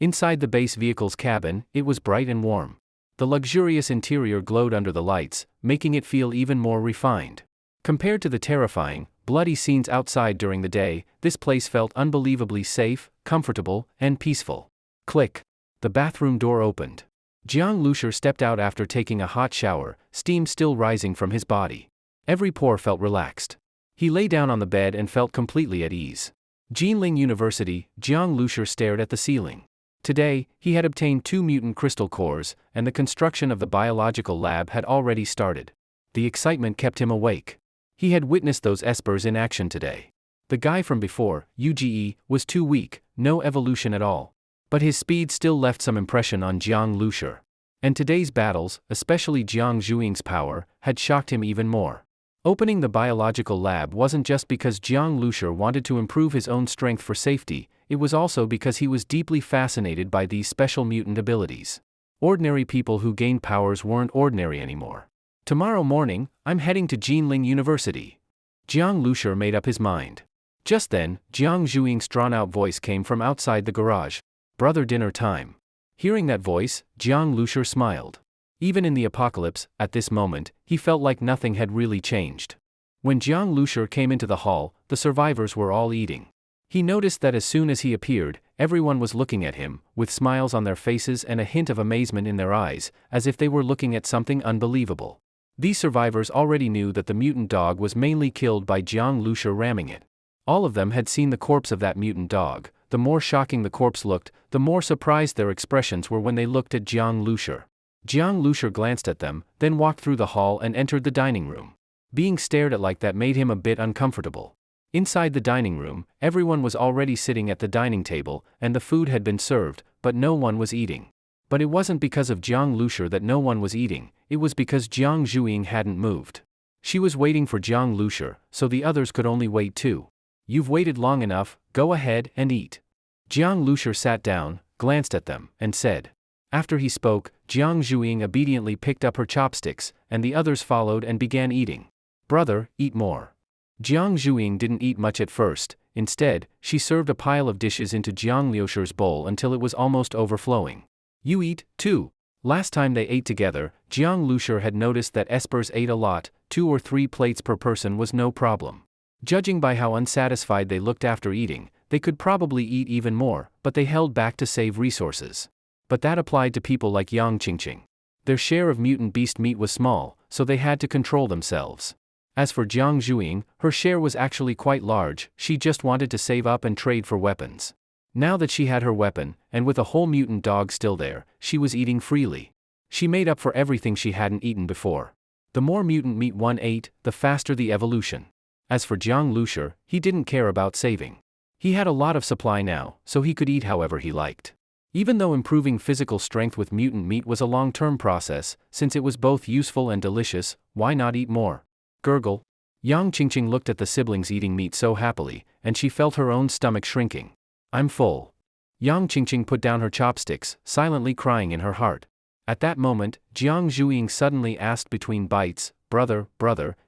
Inside the base vehicle's cabin, it was bright and warm. The luxurious interior glowed under the lights, making it feel even more refined. Compared to the terrifying, bloody scenes outside during the day, this place felt unbelievably safe, comfortable, and peaceful. Click. The bathroom door opened. Jiang Lushur stepped out after taking a hot shower, steam still rising from his body. Every pore felt relaxed. He lay down on the bed and felt completely at ease. Jinling University, Jiang Lushur stared at the ceiling. Today, he had obtained 2 mutant crystal cores, and the construction of the biological lab had already started. The excitement kept him awake. He had witnessed those espers in action today. The guy from before, UGE, was too weak, no evolution at all. But his speed still left some impression on Jiang Lushur. And today's battles, especially Jiang Zhuing's power, had shocked him even more. Opening the biological lab wasn't just because Jiang Lushur wanted to improve his own strength for safety, it was also because he was deeply fascinated by these special mutant abilities. Ordinary people who gained powers weren't ordinary anymore. Tomorrow morning, I'm heading to Jinling University. Jiang Lushur made up his mind. Just then, Jiang Zhuing's drawn-out voice came from outside the garage. Brother, dinner time. Hearing that voice, Jiang Lushur smiled. Even in the apocalypse, at this moment, he felt like nothing had really changed. When Jiang Lushur came into the hall, the survivors were all eating. He noticed that as soon as he appeared, everyone was looking at him, with smiles on their faces and a hint of amazement in their eyes, as if they were looking at something unbelievable. These survivors already knew that the mutant dog was mainly killed by Jiang Lushur ramming it. All of them had seen the corpse of that mutant dog. The more shocking the corpse looked, the more surprised their expressions were when they looked at Jiang Lushur. Jiang Lushur glanced at them, then walked through the hall and entered the dining room. Being stared at like that made him a bit uncomfortable. Inside the dining room, everyone was already sitting at the dining table, and the food had been served, but no one was eating. But it wasn't because of Jiang Lushur that no one was eating, it was because Jiang Zhuing hadn't moved. She was waiting for Jiang Lushur, so the others could only wait too. You've waited long enough, go ahead and eat. Jiang Lushur sat down, glanced at them, and said. After he spoke, Jiang Zhuing obediently picked up her chopsticks, and the others followed and began eating. Brother, eat more. Jiang Zhuing didn't eat much at first. Instead, she served a pile of dishes into Jiang Lushur's bowl until it was almost overflowing. You eat, too. Last time they ate together, Jiang Lushur had noticed that espers ate a lot. 2 or 3 plates per person was no problem. Judging by how unsatisfied they looked after eating, they could probably eat even more, but they held back to save resources. But that applied to people like Yang Qingqing. Their share of mutant beast meat was small, so they had to control themselves. As for Jiang Zhuing, her share was actually quite large, she just wanted to save up and trade for weapons. Now that she had her weapon, and with a whole mutant dog still there, she was eating freely. She made up for everything she hadn't eaten before. The more mutant meat one ate, the faster the evolution. As for Jiang Lushur, he didn't care about saving. He had a lot of supply now, so he could eat however he liked. Even though improving physical strength with mutant meat was a long-term process, since it was both useful and delicious, why not eat more? Gurgle. Yang Qingqing looked at the siblings eating meat so happily, and she felt her own stomach shrinking. I'm full. Yang Qingqing put down her chopsticks, silently crying in her heart. At that moment, Jiang Zhuing suddenly asked between bites, brother,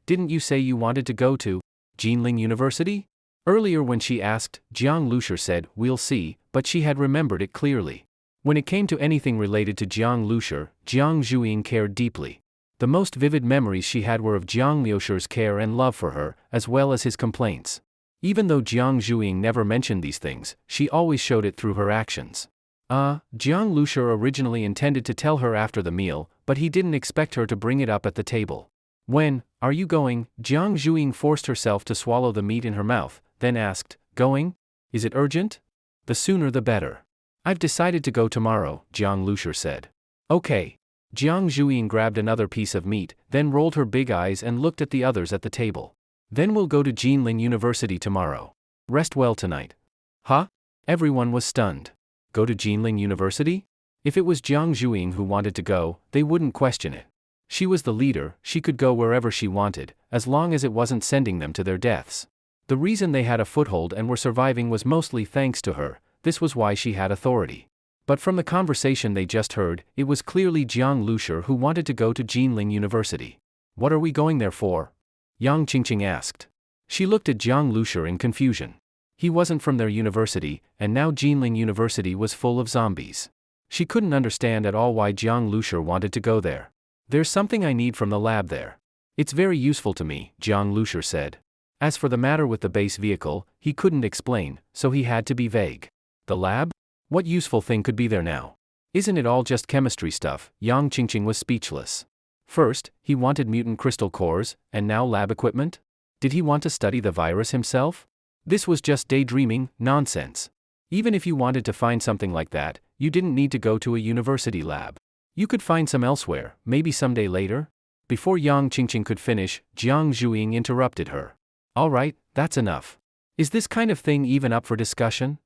didn't you say you wanted to go to Jinling University? Earlier when she asked, Jiang Lushur said, we'll see, but she had remembered it clearly. When it came to anything related to Jiang Lushur, Jiang Zhuing cared deeply. The most vivid memories she had were of Jiang Lushur's care and love for her, as well as his complaints. Even though Jiang Zhuing never mentioned these things, she always showed it through her actions. Jiang Lushur originally intended to tell her after the meal, but he didn't expect her to bring it up at the table. When, are you going? Jiang Zhuing forced herself to swallow the meat in her mouth, then asked, going? Is it urgent? The sooner the better. I've decided to go tomorrow, Jiang Lushur said. Okay. Jiang Zhuing grabbed another piece of meat, then rolled her big eyes and looked at the others at the table. Then we'll go to Jinling University tomorrow. Rest well tonight. Huh? Everyone was stunned. Go to Jinling University? If it was Jiang Zhuing who wanted to go, they wouldn't question it. She was the leader, she could go wherever she wanted, as long as it wasn't sending them to their deaths. The reason they had a foothold and were surviving was mostly thanks to her, this was why she had authority. But from the conversation they just heard, it was clearly Jiang Lushur who wanted to go to Jinling University. What are we going there for? Yang Qingqing asked. She looked at Jiang Lushur in confusion. He wasn't from their university, and now Jinling University was full of zombies. She couldn't understand at all why Jiang Lushur wanted to go there. There's something I need from the lab there. It's very useful to me, Jiang Lushur said. As for the matter with the base vehicle, he couldn't explain, so he had to be vague. The lab? What useful thing could be there now? Isn't it all just chemistry stuff? Yang Qingqing was speechless. First, he wanted mutant crystal cores, and now lab equipment? Did he want to study the virus himself? This was just daydreaming nonsense. Even if you wanted to find something like that, you didn't need to go to a university lab. You could find some elsewhere, maybe someday later? Before Yang Qingqing could finish, Jiang Zhuing interrupted her. Alright, that's enough. Is this kind of thing even up for discussion?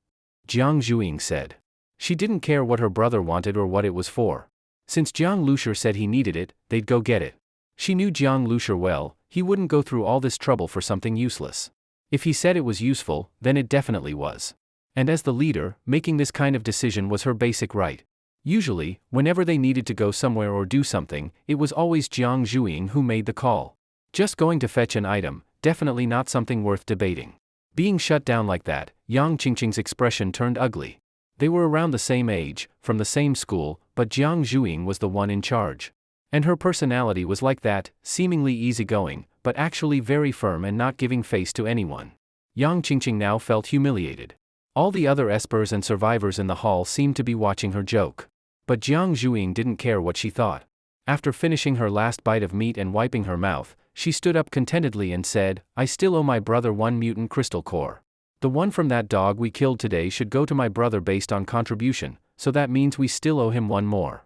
Jiang Zhuing said. She didn't care what her brother wanted or what it was for. Since Jiang Lushur said he needed it, they'd go get it. She knew Jiang Lushur well, he wouldn't go through all this trouble for something useless. If he said it was useful, then it definitely was. And as the leader, making this kind of decision was her basic right. Usually, whenever they needed to go somewhere or do something, it was always Jiang Zhuing who made the call. Just going to fetch an item, definitely not something worth debating. Being shut down like that, Yang Qingqing's expression turned ugly. They were around the same age, from the same school, but Jiang Zhuing was the one in charge. And her personality was like that, seemingly easygoing, but actually very firm and not giving face to anyone. Yang Qingqing now felt humiliated. All the other espers and survivors in the hall seemed to be watching her joke. But Jiang Zhuing didn't care what she thought. After finishing her last bite of meat and wiping her mouth, she stood up contentedly and said, I still owe my brother 1 mutant crystal core. The one from that dog we killed today should go to my brother based on contribution, so that means we still owe him 1 more.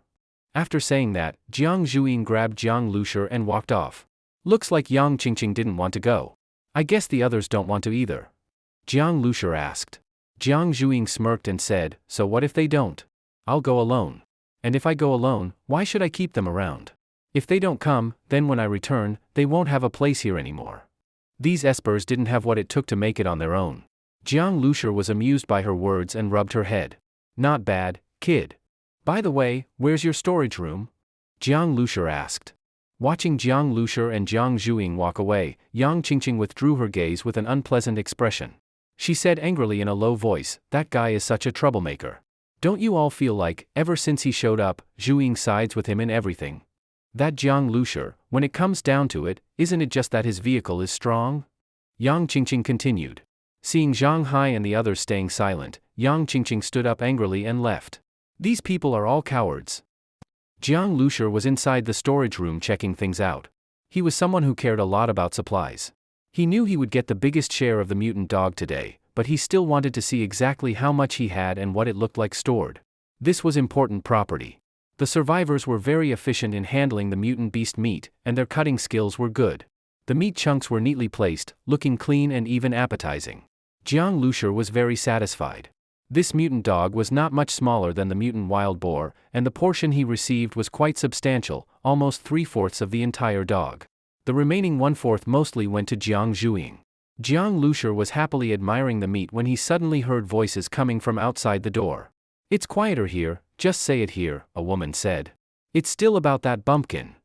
After saying that, Jiang Zhuing grabbed Jiang Lushur and walked off. Looks like Yang Qingqing didn't want to go. I guess the others don't want to either. Jiang Lushur asked. Jiang Zhuing smirked and said, so what if they don't? I'll go alone. And if I go alone, why should I keep them around? If they don't come, then when I return, they won't have a place here anymore. These espers didn't have what it took to make it on their own. Jiang Lushur was amused by her words and rubbed her head. Not bad, kid. By the way, where's your storage room? Jiang Lushur asked. Watching Jiang Lushur and Jiang Zhuing walk away, Yang Qingqing withdrew her gaze with an unpleasant expression. She said angrily in a low voice, that guy is such a troublemaker. Don't you all feel like, ever since he showed up, Zhuing sides with him in everything? That Jiang Lushur, when it comes down to it, isn't it just that his vehicle is strong? Yang Qingqing continued. Seeing Zhang Hai and the others staying silent, Yang Qingqing stood up angrily and left. These people are all cowards. Jiang Lushur was inside the storage room checking things out. He was someone who cared a lot about supplies. He knew he would get the biggest share of the mutant dog today, but he still wanted to see exactly how much he had and what it looked like stored. This was important property. The survivors were very efficient in handling the mutant beast meat, and their cutting skills were good. The meat chunks were neatly placed, looking clean and even appetizing. Jiang Lushur was very satisfied. This mutant dog was not much smaller than the mutant wild boar, and the portion he received was quite substantial, almost 3/4 of the entire dog. The remaining 1/4 mostly went to Jiang Zhuing. Jiang Lushur was happily admiring the meat when he suddenly heard voices coming from outside the door. It's quieter here, just say it here, a woman said. It's still about that bumpkin.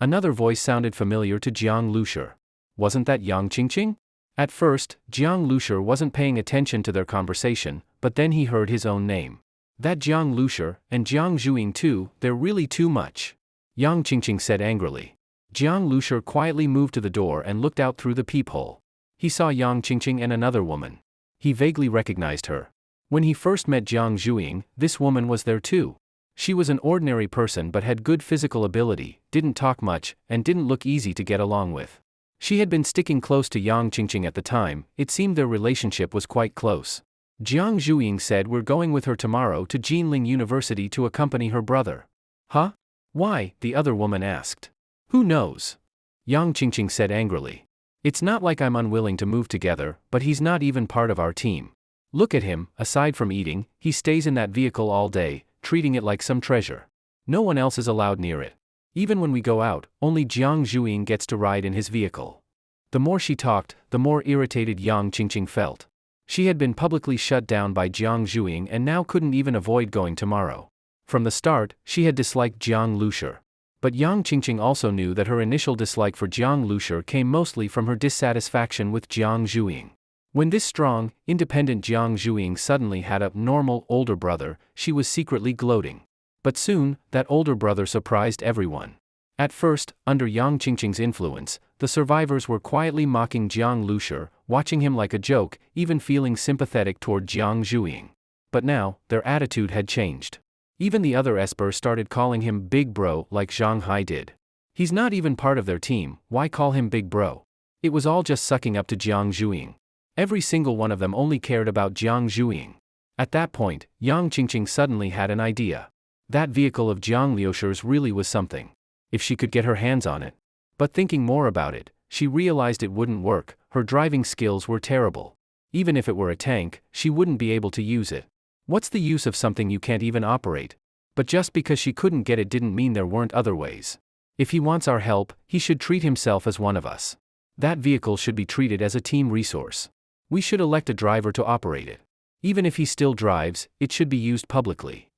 Another voice sounded familiar to Jiang Lushur. Wasn't that Yang Qingqing? At first, Jiang Lushur wasn't paying attention to their conversation, but then he heard his own name. That Jiang Lushur, and Jiang Zhuing too, they're really too much. Yang Qingqing said angrily. Jiang Lushur quietly moved to the door and looked out through the peephole. He saw Yang Qingqing and another woman. He vaguely recognized her. When he first met Jiang Zhuing, this woman was there too. She was an ordinary person but had good physical ability, didn't talk much, and didn't look easy to get along with. She had been sticking close to Yang Qingqing at the time, it seemed their relationship was quite close. Jiang Zhuing said we're going with her tomorrow to Jinling University to accompany her brother. Huh? Why? The other woman asked. Who knows? Yang Qingqing said angrily. It's not like I'm unwilling to move together, but he's not even part of our team. Look at him, aside from eating, he stays in that vehicle all day, treating it like some treasure. No one else is allowed near it. Even when we go out, only Jiang Zhuing gets to ride in his vehicle. The more she talked, the more irritated Yang Qingqing felt. She had been publicly shut down by Jiang Zhuing and now couldn't even avoid going tomorrow. From the start, she had disliked Jiang Lushur. But Yang Qingqing also knew that her initial dislike for Jiang Lushur came mostly from her dissatisfaction with Jiang Zhuing. When this strong, independent Jiang Zhuing suddenly had a normal, older brother, she was secretly gloating. But soon, that older brother surprised everyone. At first, under Yang Qingqing's influence, the survivors were quietly mocking Jiang Lushur, watching him like a joke, even feeling sympathetic toward Jiang Zhuing. But now, their attitude had changed. Even the other Esper started calling him Big Bro like Zhang Hai did. He's not even part of their team, why call him Big Bro? It was all just sucking up to Jiang Zhuing. Every single one of them only cared about Jiang Zhuing. At that point, Yang Qingqing suddenly had an idea. That vehicle of Jiang Liusher's really was something. If she could get her hands on it. But thinking more about it, she realized it wouldn't work. Her driving skills were terrible. Even if it were a tank, she wouldn't be able to use it. What's the use of something you can't even operate? But just because she couldn't get it didn't mean there weren't other ways. If he wants our help, he should treat himself as one of us. That vehicle should be treated as a team resource. We should elect a driver to operate it. Even if he still drives, it should be used publicly.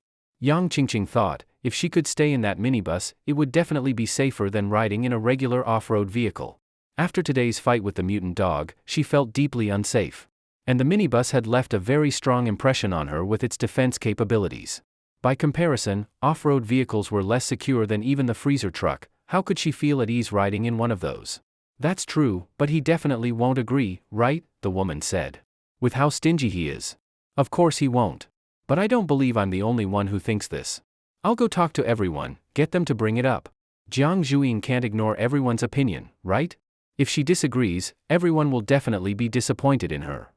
Yang Qingqing thought, if she could stay in that minibus, it would definitely be safer than riding in a regular off-road vehicle. After today's fight with the mutant dog, she felt deeply unsafe. And the minibus had left a very strong impression on her with its defense capabilities. By comparison, off-road vehicles were less secure than even the freezer truck. How could she feel at ease riding in one of those? That's true, but he definitely won't agree, right? The woman said. With how stingy he is. Of course he won't. But I don't believe I'm the only one who thinks this. I'll go talk to everyone, get them to bring it up. Jiang Zhuing can't ignore everyone's opinion, right? If she disagrees, everyone will definitely be disappointed in her.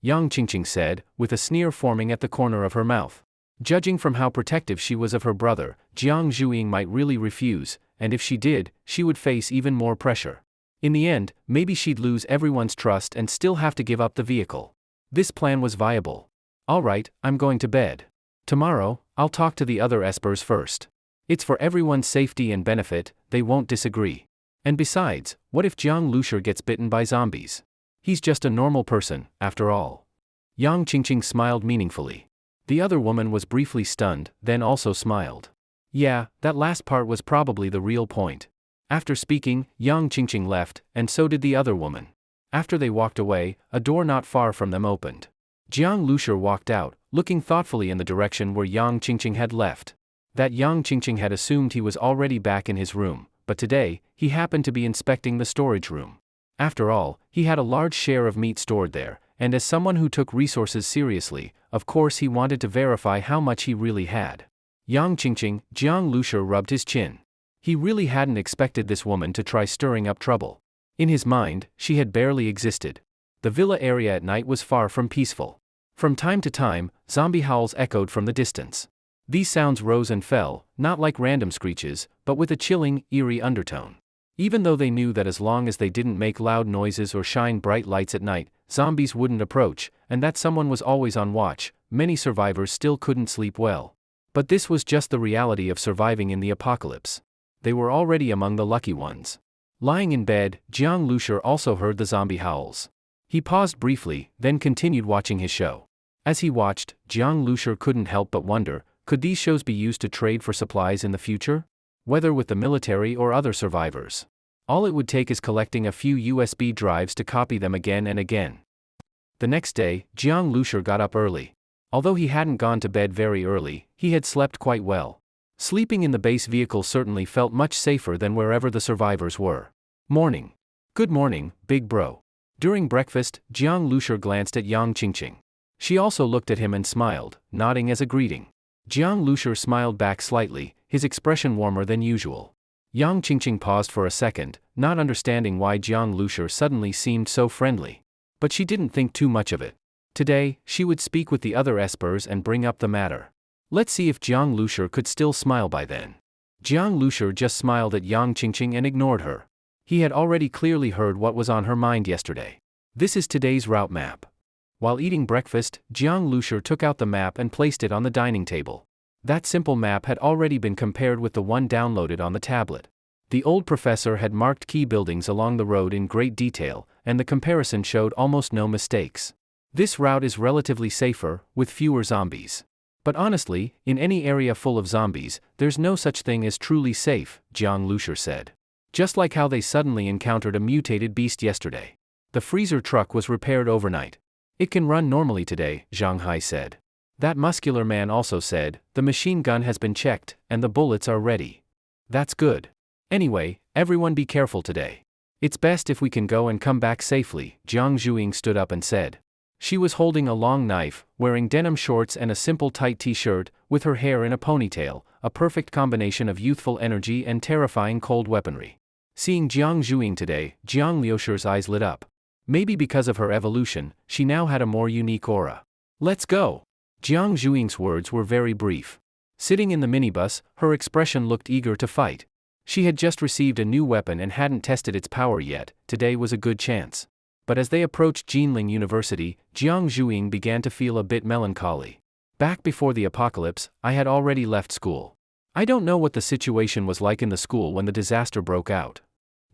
Yang Qingqing said, with a sneer forming at the corner of her mouth. Judging from how protective she was of her brother, Jiang Zhuing might really refuse, and if she did, she would face even more pressure. In the end, maybe she'd lose everyone's trust and still have to give up the vehicle. This plan was viable. Alright, I'm going to bed. Tomorrow, I'll talk to the other espers first. It's for everyone's safety and benefit, they won't disagree. And besides, what if Jiang Liusher gets bitten by zombies? He's just a normal person, after all. Yang Qingqing smiled meaningfully. The other woman was briefly stunned, then also smiled. Yeah, that last part was probably the real point. After speaking, Yang Qingqing left, and so did the other woman. After they walked away, a door not far from them opened. Jiang Liusher walked out, looking thoughtfully in the direction where Yang Qingqing had left. That Yang Qingqing had assumed he was already back in his room, but today, he happened to be inspecting the storage room. After all, he had a large share of meat stored there, and as someone who took resources seriously, of course he wanted to verify how much he really had. Yang Qingqing, Jiang Liusher rubbed his chin. He really hadn't expected this woman to try stirring up trouble. In his mind, she had barely existed. The villa area at night was far from peaceful. From time to time, zombie howls echoed from the distance. These sounds rose and fell, not like random screeches, but with a chilling, eerie undertone. Even though they knew that as long as they didn't make loud noises or shine bright lights at night, zombies wouldn't approach, and that someone was always on watch, many survivors still couldn't sleep well. But this was just the reality of surviving in the apocalypse. They were already among the lucky ones. Lying in bed, Jiang Liusher also heard the zombie howls. He paused briefly, then continued watching his show. As he watched, Jiang Liusher couldn't help but wonder, could these shows be used to trade for supplies in the future? Whether with the military or other survivors. All it would take is collecting a few USB drives to copy them again and again. The next day, Jiang Liusher got up early. Although he hadn't gone to bed very early, he had slept quite well. Sleeping in the base vehicle certainly felt much safer than wherever the survivors were. Morning. Good morning, big bro. During breakfast, Jiang Liusher glanced at Yang Qingqing. She also looked at him and smiled, nodding as a greeting. Jiang Liusher smiled back slightly, his expression warmer than usual. Yang Qingqing paused for a second, not understanding why Jiang Liusher suddenly seemed so friendly. But she didn't think too much of it. Today, she would speak with the other espers and bring up the matter. Let's see if Jiang Liusher could still smile by then. Jiang Liusher just smiled at Yang Qingqing and ignored her. He had already clearly heard what was on her mind yesterday. This is today's route map. While eating breakfast, Jiang Liusher took out the map and placed it on the dining table. That simple map had already been compared with the one downloaded on the tablet. The old professor had marked key buildings along the road in great detail, and the comparison showed almost no mistakes. This route is relatively safer, with fewer zombies. But honestly, in any area full of zombies, there's no such thing as truly safe, Jiang Liusher said. Just like how they suddenly encountered a mutated beast yesterday. The freezer truck was repaired overnight. It can run normally today, Zhang Hai said. That muscular man also said, the machine gun has been checked, and the bullets are ready. That's good. Anyway, everyone be careful today. It's best if we can go and come back safely, Jiang Zhuing stood up and said. She was holding a long knife, wearing denim shorts and a simple tight t-shirt, with her hair in a ponytail, a perfect combination of youthful energy and terrifying cold weaponry. Seeing Jiang Zhuing today, Jiang Liusher's eyes lit up. Maybe because of her evolution, she now had a more unique aura. Let's go! Jiang Zhuing's words were very brief. Sitting in the minibus, her expression looked eager to fight. She had just received a new weapon and hadn't tested its power yet. Today was a good chance. But as they approached Jinling University, Jiang Zhuing began to feel a bit melancholy. Back before the apocalypse, I had already left school. I don't know what the situation was like in the school when the disaster broke out.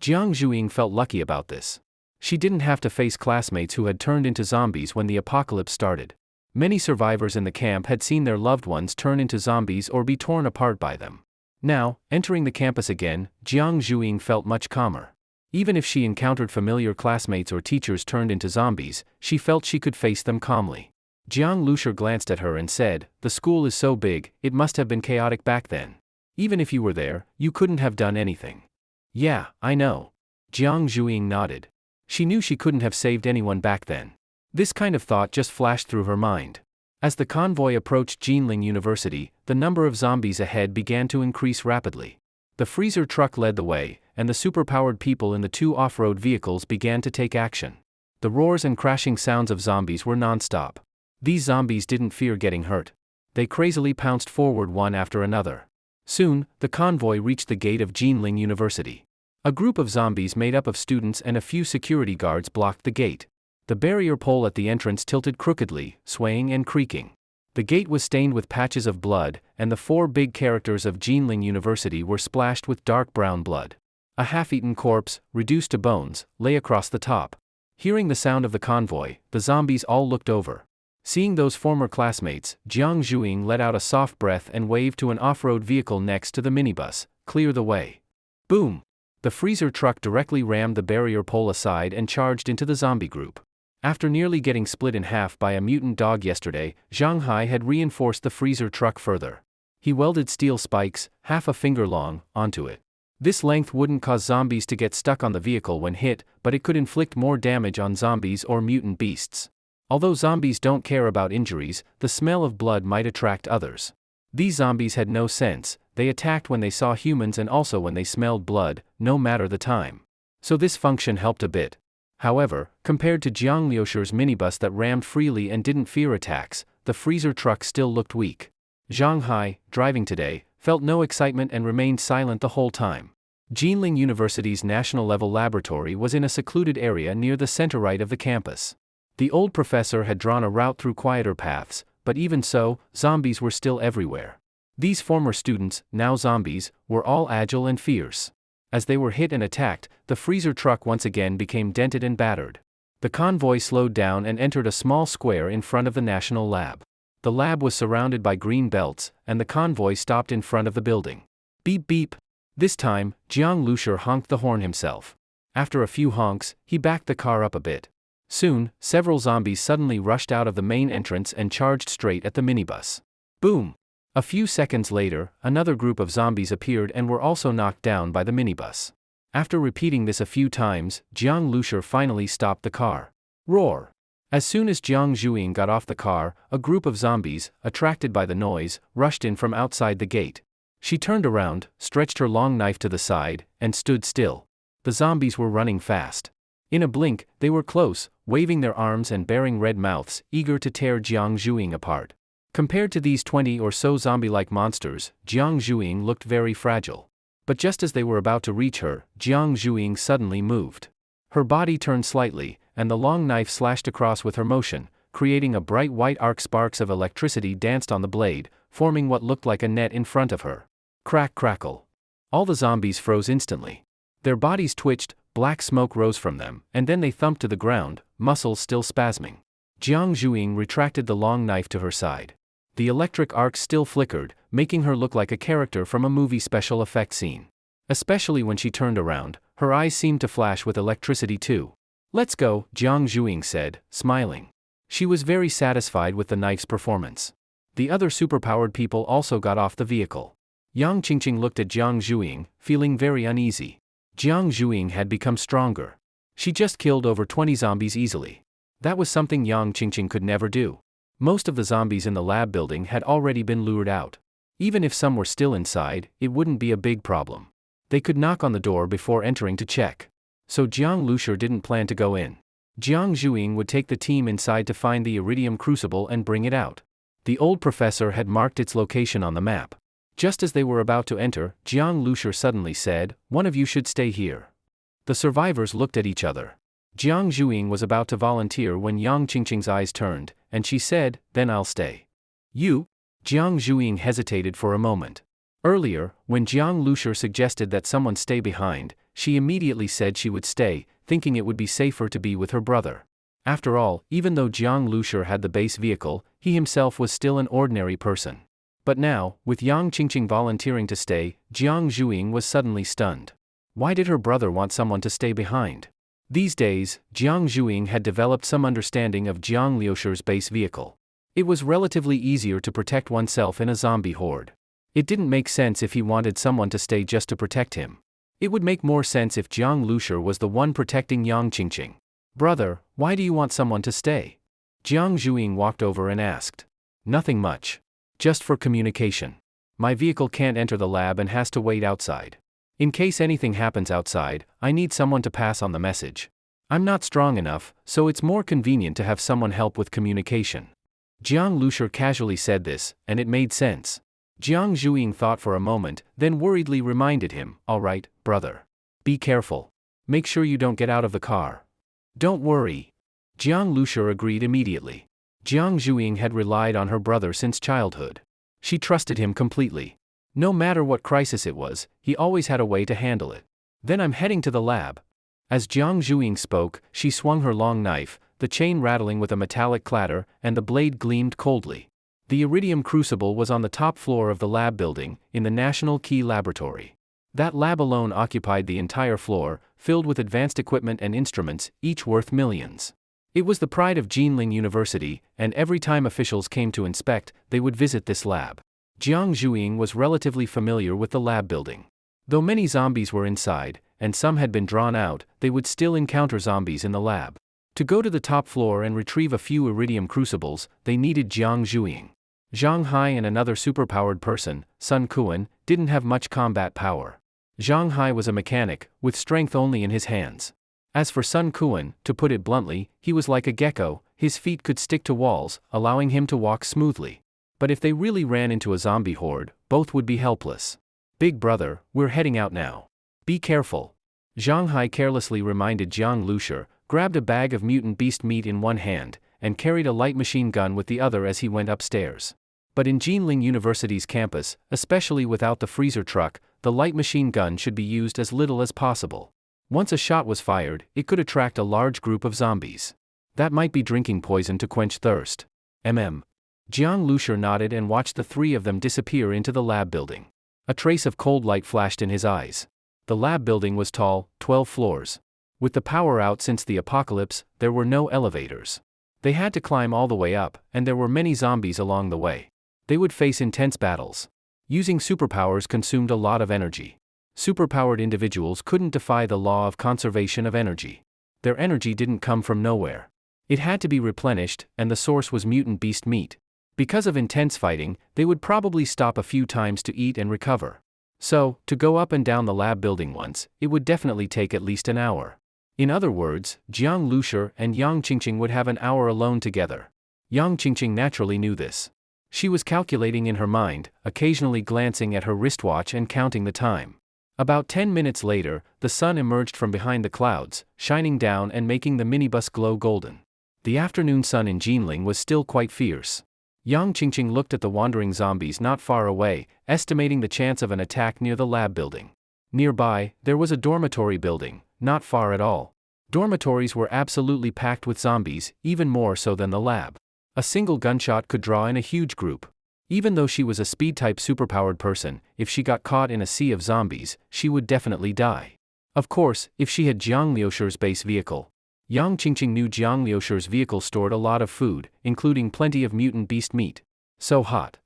Jiang Zhuing felt lucky about this. She didn't have to face classmates who had turned into zombies when the apocalypse started. Many survivors in the camp had seen their loved ones turn into zombies or be torn apart by them. Now, entering the campus again, Jiang Zhuing felt much calmer. Even if she encountered familiar classmates or teachers turned into zombies, she felt she could face them calmly. Jiang Lushur glanced at her and said, "The school is so big, it must have been chaotic back then. Even if you were there, you couldn't have done anything." "Yeah, I know." Jiang Zhuing nodded. She knew she couldn't have saved anyone back then. This kind of thought just flashed through her mind. As the convoy approached Jinling University, the number of zombies ahead began to increase rapidly. The freezer truck led the way, and the superpowered people in the two off-road vehicles began to take action. The roars and crashing sounds of zombies were non-stop. These zombies didn't fear getting hurt. They crazily pounced forward one after another. Soon, the convoy reached the gate of Jinling University. A group of zombies made up of students and a few security guards blocked the gate. The barrier pole at the entrance tilted crookedly, swaying and creaking. The gate was stained with patches of blood, and the four big characters of Jinling University were splashed with dark brown blood. A half-eaten corpse, reduced to bones, lay across the top. Hearing the sound of the convoy, the zombies all looked over. Seeing those former classmates, Jiang Zhuing let out a soft breath and waved to an off-road vehicle next to the minibus, "Clear the way." Boom! The freezer truck directly rammed the barrier pole aside and charged into the zombie group. After nearly getting split in half by a mutant dog yesterday, Zhang Hai had reinforced the freezer truck further. He welded steel spikes, half a finger long, onto it. This length wouldn't cause zombies to get stuck on the vehicle when hit, but it could inflict more damage on zombies or mutant beasts. Although zombies don't care about injuries, the smell of blood might attract others. These zombies had no sense, they attacked when they saw humans and also when they smelled blood, no matter the time. So this function helped a bit. However, compared to Jiang Liushur's minibus that rammed freely and didn't fear attacks, the freezer truck still looked weak. Zhang Hai, driving today, felt no excitement and remained silent the whole time. Jinling University's national-level laboratory was in a secluded area near the center right of the campus. The old professor had drawn a route through quieter paths, but even so, zombies were still everywhere. These former students, now zombies, were all agile and fierce. As they were hit and attacked, the freezer truck once again became dented and battered. The convoy slowed down and entered a small square in front of the national lab. The lab was surrounded by green belts, and the convoy stopped in front of the building. Beep beep. This time, Jiang Lushur honked the horn himself. After a few honks, he backed the car up a bit. Soon, several zombies suddenly rushed out of the main entrance and charged straight at the minibus. Boom! A few seconds later, another group of zombies appeared and were also knocked down by the minibus. After repeating this a few times, Jiang Lushur finally stopped the car. Roar! As soon as Jiang Zhuing got off the car, a group of zombies, attracted by the noise, rushed in from outside the gate. She turned around, stretched her long knife to the side, and stood still. The zombies were running fast. In a blink, they were close, waving their arms and baring red mouths, eager to tear Jiang Zhuing apart. Compared to these 20 or so zombie-like monsters, Jiang Zhuing looked very fragile. But just as they were about to reach her, Jiang Zhuing suddenly moved. Her body turned slightly, and the long knife slashed across with her motion, creating a bright white arc. Sparks of electricity danced on the blade, forming what looked like a net in front of her. Crack crackle. All the zombies froze instantly. Their bodies twitched, black smoke rose from them, and then they thumped to the ground, muscles still spasming. Jiang Zhuing retracted the long knife to her side. The electric arcs still flickered, making her look like a character from a movie special effect scene. Especially when she turned around, her eyes seemed to flash with electricity too. "Let's go," Jiang Zhuing said, smiling. She was very satisfied with the knife's performance. The other superpowered people also got off the vehicle. Yang Qingqing looked at Jiang Zhuing, feeling very uneasy. Jiang Zhuing had become stronger. She just killed over 20 zombies easily. That was something Yang Qingqing could never do. Most of the zombies in the lab building had already been lured out. Even if some were still inside, it wouldn't be a big problem. They could knock on the door before entering to check. So Jiang Lushur didn't plan to go in. Jiang Zhuing would take the team inside to find the iridium crucible and bring it out. The old professor had marked its location on the map. Just as they were about to enter, Jiang Lushur suddenly said, "One of you should stay here." The survivors looked at each other. Jiang Zhuing was about to volunteer when Yang Qingqing's eyes turned, and she said, "Then I'll stay." "You?" Jiang Zhuing hesitated for a moment. Earlier, when Jiang Lushur suggested that someone stay behind, she immediately said she would stay, thinking it would be safer to be with her brother. After all, even though Jiang Lushur had the base vehicle, he himself was still an ordinary person. But now, with Yang Qingqing volunteering to stay, Jiang Zhuing was suddenly stunned. Why did her brother want someone to stay behind? These days, Jiang Zhuing had developed some understanding of Jiang Liushur's base vehicle. It was relatively easier to protect oneself in a zombie horde. It didn't make sense if he wanted someone to stay just to protect him. It would make more sense if Jiang Lushur was the one protecting Yang Qingqing. "Brother, why do you want someone to stay?" Jiang Zhuing walked over and asked. "Nothing much. Just for communication. My vehicle can't enter the lab and has to wait outside. In case anything happens outside, I need someone to pass on the message. I'm not strong enough, so it's more convenient to have someone help with communication." Jiang Lushur casually said this, and it made sense. Jiang Zhuing thought for a moment, then worriedly reminded him, "All right, brother. Be careful. Make sure you don't get out of the car." "Don't worry." Jiang Lushur agreed immediately. Jiang Zhuing had relied on her brother since childhood. She trusted him completely. No matter what crisis it was, he always had a way to handle it. "Then I'm heading to the lab." As Jiang Zhuing spoke, she swung her long knife, the chain rattling with a metallic clatter, and the blade gleamed coldly. The iridium crucible was on the top floor of the lab building, in the National Key Laboratory. That lab alone occupied the entire floor, filled with advanced equipment and instruments, each worth millions. It was the pride of Jinling University, and every time officials came to inspect, they would visit this lab. Jiang Zhuing was relatively familiar with the lab building. Though many zombies were inside, and some had been drawn out, they would still encounter zombies in the lab. To go to the top floor and retrieve a few iridium crucibles, they needed Jiang Zhuing. Zhang Hai and another superpowered person, Sun Kuan, didn't have much combat power. Zhang Hai was a mechanic, with strength only in his hands. As for Sun Kuan, to put it bluntly, he was like a gecko, his feet could stick to walls, allowing him to walk smoothly. But if they really ran into a zombie horde, both would be helpless. "Big brother, we're heading out now. Be careful." Zhang Hai carelessly reminded Jiang Lushur, grabbed a bag of mutant beast meat in one hand, and carried a light machine gun with the other as he went upstairs. But in Jinling University's campus, especially without the freezer truck, the light machine gun should be used as little as possible. Once a shot was fired, it could attract a large group of zombies. That might be drinking poison to quench thirst. Jiang Lushur nodded and watched the three of them disappear into the lab building. A trace of cold light flashed in his eyes. The lab building was tall, 12 floors. With the power out since the apocalypse, there were no elevators. They had to climb all the way up, and there were many zombies along the way. They would face intense battles. Using superpowers consumed a lot of energy. Superpowered individuals couldn't defy the law of conservation of energy. Their energy didn't come from nowhere. It had to be replenished, and the source was mutant beast meat. Because of intense fighting, they would probably stop a few times to eat and recover. So, to go up and down the lab building once, it would definitely take at least an hour. In other words, Jiang Lushur and Yang Qingqing would have an hour alone together. Yang Qingqing naturally knew this. She was calculating in her mind, occasionally glancing at her wristwatch and counting the time. About 10 minutes later, the sun emerged from behind the clouds, shining down and making the minibus glow golden. The afternoon sun in Jinling was still quite fierce. Yang Qingqing looked at the wandering zombies not far away, estimating the chance of an attack near the lab building. Nearby, there was a dormitory building, not far at all. Dormitories were absolutely packed with zombies, even more so than the lab. A single gunshot could draw in a huge group. Even though she was a speed-type superpowered person, if she got caught in a sea of zombies, she would definitely die. Of course, if she had Jiang Liushur's base vehicle. Yang Qingqing knew Jiang Liushur's vehicle stored a lot of food, including plenty of mutant beast meat. So hot.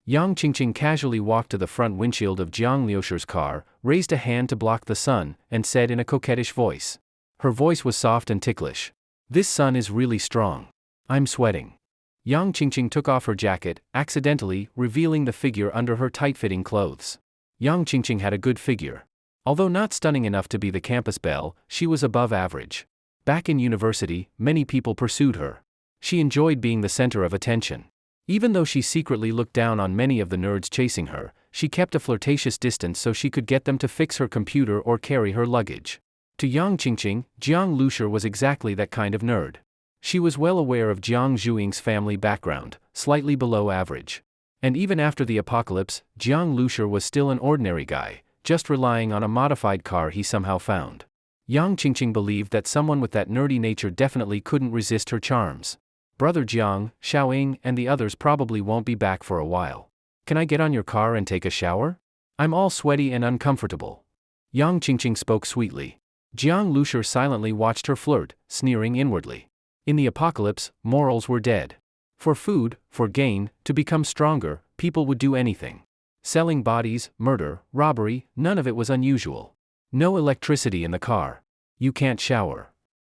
Yang Qingqing casually walked to the front windshield of Jiang Liushur's car, raised a hand to block the sun, and said in a coquettish voice. Her voice was soft and ticklish. "This sun is really strong. I'm sweating." Yang Qingqing took off her jacket, accidentally revealing the figure under her tight-fitting clothes. Yang Qingqing had a good figure. Although not stunning enough to be the campus belle, she was above average. Back in university, many people pursued her. She enjoyed being the center of attention. Even though she secretly looked down on many of the nerds chasing her, she kept a flirtatious distance so she could get them to fix her computer or carry her luggage. To Yang Qingqing, Jiang Lushi was exactly that kind of nerd. She was well aware of Jiang Zhuing's family background, slightly below average. And even after the apocalypse, Jiang Lushi was still an ordinary guy, just relying on a modified car he somehow found. Yang Qingqing believed that someone with that nerdy nature definitely couldn't resist her charms. Brother Jiang, Xiaoying, and the others probably won't be back for a while. Can I get on your car and take a shower? I'm all sweaty and uncomfortable. Yang Qingqing spoke sweetly. Jiang Lushi silently watched her flirt, sneering inwardly. In the apocalypse, morals were dead. For food, for gain, to become stronger, people would do anything. Selling bodies, murder, robbery, none of it was unusual. No electricity in the car. You can't shower.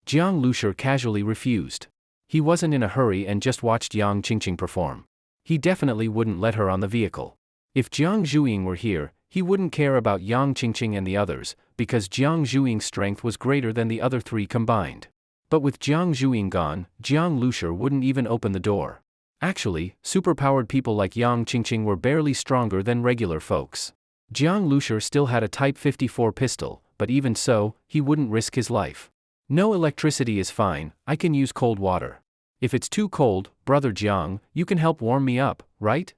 Jiang Lushi casually refused. He wasn't in a hurry and just watched Yang Qingqing perform. He definitely wouldn't let her on the vehicle. If Jiang Zhuing were here, he wouldn't care about Yang Qingqing and the others, because Jiang Zhuing's strength was greater than the other three combined. But with Jiang Zhuing gone, Jiang Lushi wouldn't even open the door. Actually, superpowered people like Yang Qingqing were barely stronger than regular folks. Jiang Lushi still had a Type 54 pistol, but even so, he wouldn't risk his life. No electricity is fine, I can use cold water. If it's too cold, Brother Jiang, you can help warm me up, right?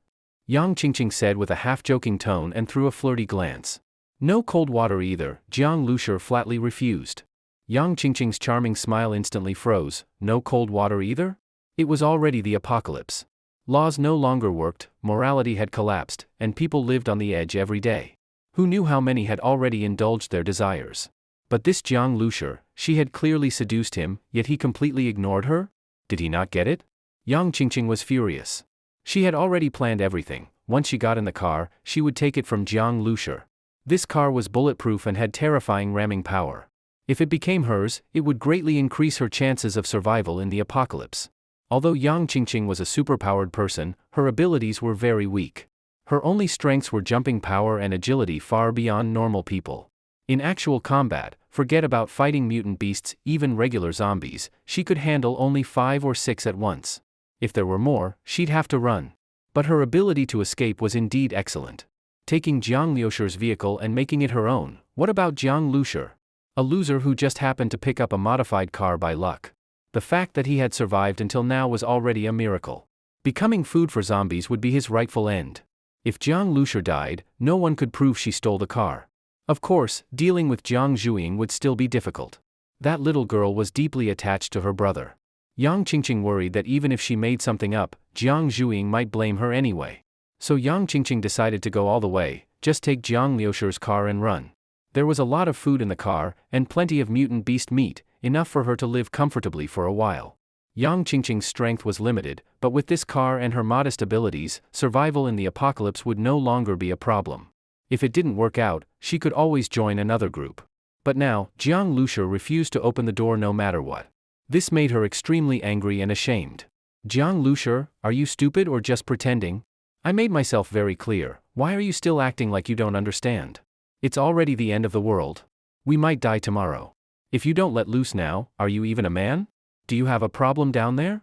Yang Qingqing said with a half-joking tone and threw a flirty glance. No cold water either, Jiang Lushi flatly refused. Yang Qingqing's charming smile instantly froze. No cold water either? It was already the apocalypse. Laws no longer worked, morality had collapsed, and people lived on the edge every day. Who knew how many had already indulged their desires? But this Jiang Lushi, she had clearly seduced him, yet he completely ignored her? Did he not get it? Yang Qingqing was furious. She had already planned everything. Once she got in the car, she would take it from Jiang Lushi. This car was bulletproof and had terrifying ramming power. If it became hers, it would greatly increase her chances of survival in the apocalypse. Although Yang Qingqing was a superpowered person, her abilities were very weak. Her only strengths were jumping power and agility far beyond normal people. In actual combat, forget about fighting mutant beasts, even regular zombies, she could handle only 5 or 6 at once. If there were more, she'd have to run. But her ability to escape was indeed excellent. Taking Jiang Liushi's vehicle and making it her own, what about Jiang Lushi? A loser who just happened to pick up a modified car by luck. The fact that he had survived until now was already a miracle. Becoming food for zombies would be his rightful end. If Jiang Lushi died, no one could prove she stole the car. Of course, dealing with Jiang Zhuing would still be difficult. That little girl was deeply attached to her brother. Yang Qingqing worried that even if she made something up, Jiang Zhuing might blame her anyway. So Yang Qingqing decided to go all the way, just take Jiang Liushi's car and run. There was a lot of food in the car, and plenty of mutant beast meat, enough for her to live comfortably for a while. Yang Qingqing's strength was limited, but with this car and her modest abilities, survival in the apocalypse would no longer be a problem. If it didn't work out, she could always join another group. But now, Jiang Lushi refused to open the door no matter what. This made her extremely angry and ashamed. Jiang Lushi, are you stupid or just pretending? I made myself very clear, why are you still acting like you don't understand? It's already the end of the world. We might die tomorrow. If you don't let loose now, are you even a man? Do you have a problem down there?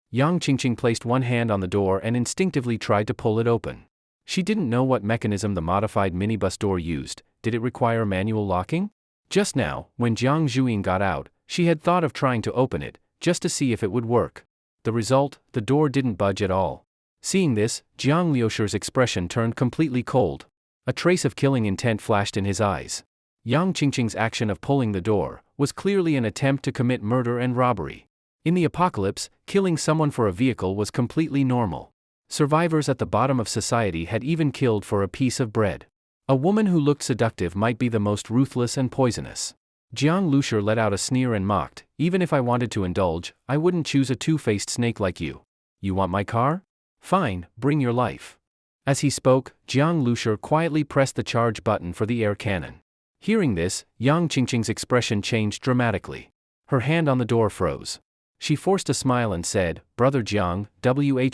Yang Qingqing placed one hand on the door and instinctively tried to pull it open. She didn't know what mechanism the modified minibus door used. Did it require manual locking? Just now, when Jiang Zhuing got out, she had thought of trying to open it, just to see if it would work. The result, the door didn't budge at all. Seeing this, Jiang Liushi's expression turned completely cold. A trace of killing intent flashed in his eyes. Yang Qingqing's action of pulling the door was clearly an attempt to commit murder and robbery. In the apocalypse, killing someone for a vehicle was completely normal. Survivors at the bottom of society had even killed for a piece of bread. A woman who looked seductive might be the most ruthless and poisonous. Jiang Lushi let out a sneer and mocked, even if I wanted to indulge, I wouldn't choose a two-faced snake like you. You want my car? Fine, bring your life. As he spoke, Jiang Lushi quietly pressed the charge button for the air cannon. Hearing this, Yang Qingqing's expression changed dramatically. Her hand on the door froze. She forced a smile and said, Brother Jiang,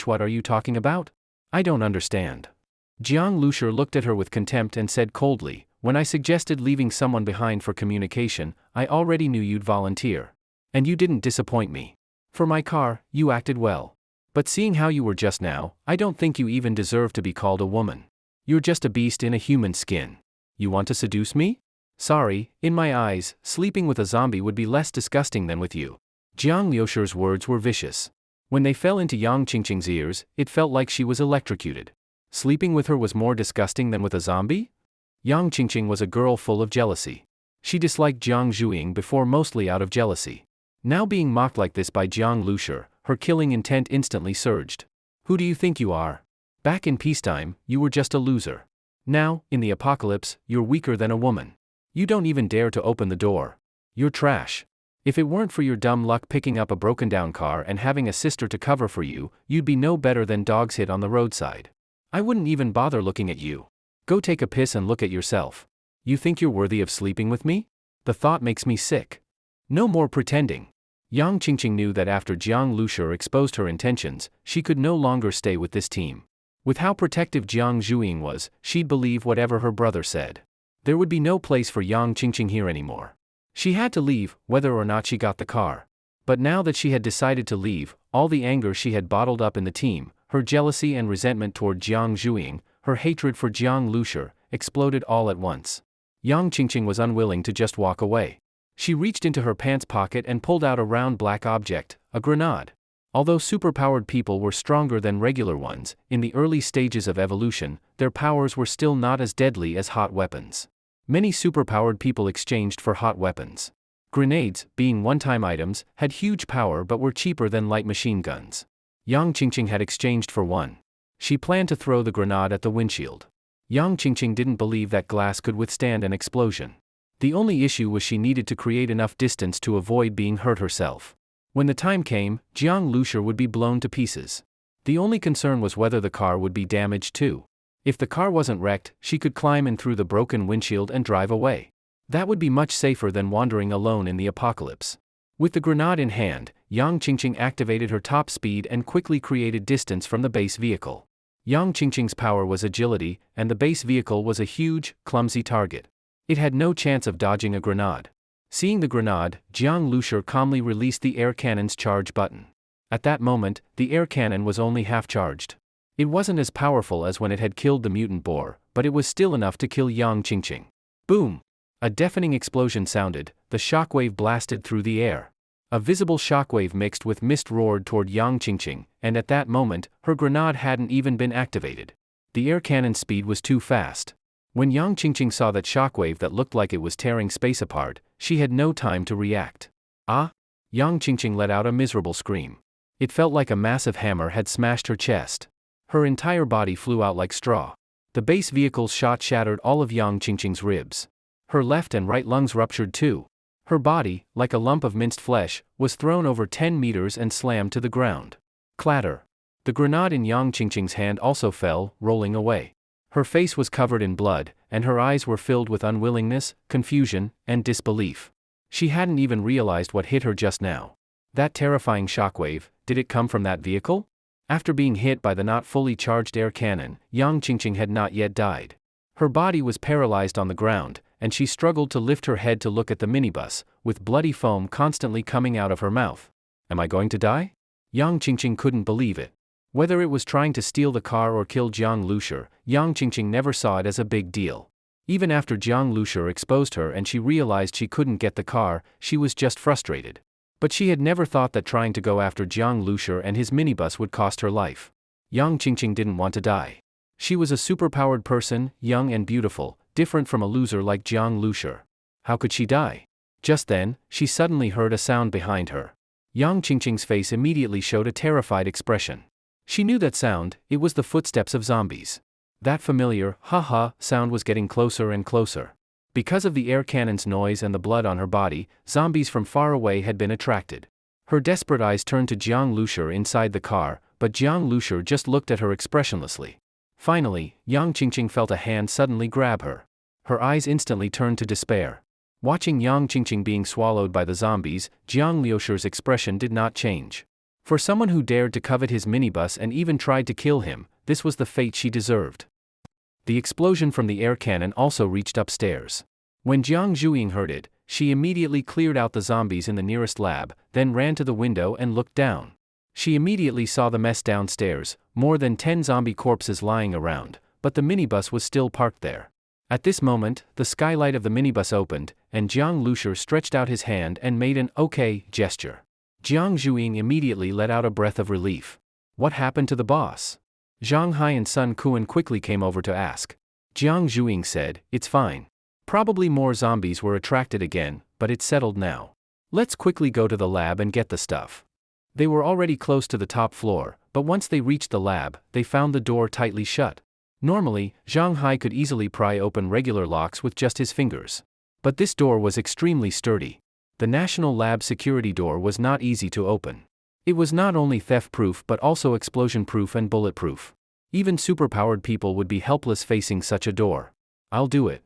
what are you talking about? I don't understand. Jiang Lushi looked at her with contempt and said coldly, when I suggested leaving someone behind for communication, I already knew you'd volunteer. And you didn't disappoint me. For my car, you acted well. But seeing how you were just now, I don't think you even deserve to be called a woman. You're just a beast in a human skin. You want to seduce me? Sorry, in my eyes, sleeping with a zombie would be less disgusting than with you. Jiang Liusher's words were vicious. When they fell into Yang Qingqing's ears, it felt like she was electrocuted. Sleeping with her was more disgusting than with a zombie? Yang Qingqing was a girl full of jealousy. She disliked Jiang Zhuing before mostly out of jealousy. Now being mocked like this by Jiang Liusher, her killing intent instantly surged. Who do you think you are? Back in peacetime, you were just a loser. Now, in the apocalypse, you're weaker than a woman. You don't even dare to open the door. You're trash. If it weren't for your dumb luck picking up a broken down car and having a sister to cover for you, you'd be no better than dogs hit on the roadside. I wouldn't even bother looking at you. Go take a piss and look at yourself. You think you're worthy of sleeping with me? The thought makes me sick. No more pretending. Yang Qingqing knew that after Jiang Liusher exposed her intentions, she could no longer stay with this team. With how protective Jiang Zhuing was, she'd believe whatever her brother said. There would be no place for Yang Qingqing here anymore. She had to leave, whether or not she got the car. But now that she had decided to leave, all the anger she had bottled up in the team, her jealousy and resentment toward Jiang Zhuing, her hatred for Jiang Liusher, exploded all at once. Yang Qingqing was unwilling to just walk away. She reached into her pants pocket and pulled out a round black object, a grenade. Although superpowered people were stronger than regular ones, in the early stages of evolution, their powers were still not as deadly as hot weapons. Many superpowered people exchanged for hot weapons. Grenades, being one-time items, had huge power but were cheaper than light machine guns. Yang Qingqing had exchanged for one. She planned to throw the grenade at the windshield. Yang Qingqing didn't believe that glass could withstand an explosion. The only issue was she needed to create enough distance to avoid being hurt herself. When the time came, Jiang Liusher would be blown to pieces. The only concern was whether the car would be damaged too. If the car wasn't wrecked, she could climb in through the broken windshield and drive away. That would be much safer than wandering alone in the apocalypse. With the grenade in hand, Yang Qingqing activated her top speed and quickly created distance from the base vehicle. Yang Qingqing's power was agility, and the base vehicle was a huge, clumsy target. It had no chance of dodging a grenade. Seeing the grenade, Jiang Liusher calmly released the air cannon's charge button. At that moment, the air cannon was only half charged. It wasn't as powerful as when it had killed the mutant boar, but it was still enough to kill Yang Qingqing. Boom! A deafening explosion sounded, the shockwave blasted through the air. A visible shockwave mixed with mist roared toward Yang Qingqing, and at that moment, her grenade hadn't even been activated. The air cannon's speed was too fast. When Yang Qingqing saw that shockwave that looked like it was tearing space apart, she had no time to react. Ah! Yang Qingqing let out a miserable scream. It felt like a massive hammer had smashed her chest. Her entire body flew out like straw. The base vehicle's shot shattered all of Yang Qingqing's ribs. Her left and right lungs ruptured too. Her body, like a lump of minced flesh, was thrown over 10 meters and slammed to the ground. Clatter. The grenade in Yang Qingqing's hand also fell, rolling away. Her face was covered in blood, and her eyes were filled with unwillingness, confusion, and disbelief. She hadn't even realized what hit her just now. That terrifying shockwave, did it come from that vehicle? After being hit by the not fully charged air cannon, Yang Qingqing had not yet died. Her body was paralyzed on the ground, and she struggled to lift her head to look at the minibus, with bloody foam constantly coming out of her mouth. Am I going to die? Yang Qingqing couldn't believe it. Whether it was trying to steal the car or kill Jiang Liusher, Yang Qingqing never saw it as a big deal. Even after Jiang Liusher exposed her and she realized she couldn't get the car, she was just frustrated. But she had never thought that trying to go after Jiang Liusher and his minibus would cost her life. Yang Qingqing didn't want to die. She was a superpowered person, young and beautiful, different from a loser like Jiang Liusher. How could she die? Just then, she suddenly heard a sound behind her. Yang Qingqing's face immediately showed a terrified expression. She knew that sound, it was the footsteps of zombies. That familiar, ha-ha, sound was getting closer and closer. Because of the air cannon's noise and the blood on her body, zombies from far away had been attracted. Her desperate eyes turned to Jiang Liusher inside the car, but Jiang Liusher just looked at her expressionlessly. Finally, Yang Qingqing felt a hand suddenly grab her. Her eyes instantly turned to despair. Watching Yang Qingqing being swallowed by the zombies, Jiang Liusher's expression did not change. For someone who dared to covet his minibus and even tried to kill him, this was the fate she deserved. The explosion from the air cannon also reached upstairs. When Jiang Zhuing heard it, she immediately cleared out the zombies in the nearest lab, then ran to the window and looked down. She immediately saw the mess downstairs, more than 10 zombie corpses lying around, but the minibus was still parked there. At this moment, the skylight of the minibus opened, and Jiang Lushi stretched out his hand and made an "okay" gesture. Jiang Zhuing immediately let out a breath of relief. What happened to the boss? Zhang Hai and Sun Kuan quickly came over to ask. Jiang Zhuing said, "It's fine. Probably more zombies were attracted again, but it's settled now. Let's quickly go to the lab and get the stuff." They were already close to the top floor, but once they reached the lab, they found the door tightly shut. Normally, Zhang Hai could easily pry open regular locks with just his fingers. But this door was extremely sturdy. The National Lab security door was not easy to open. It was not only theft-proof but also explosion-proof and bulletproof. Even superpowered people would be helpless facing such a door. "I'll do it."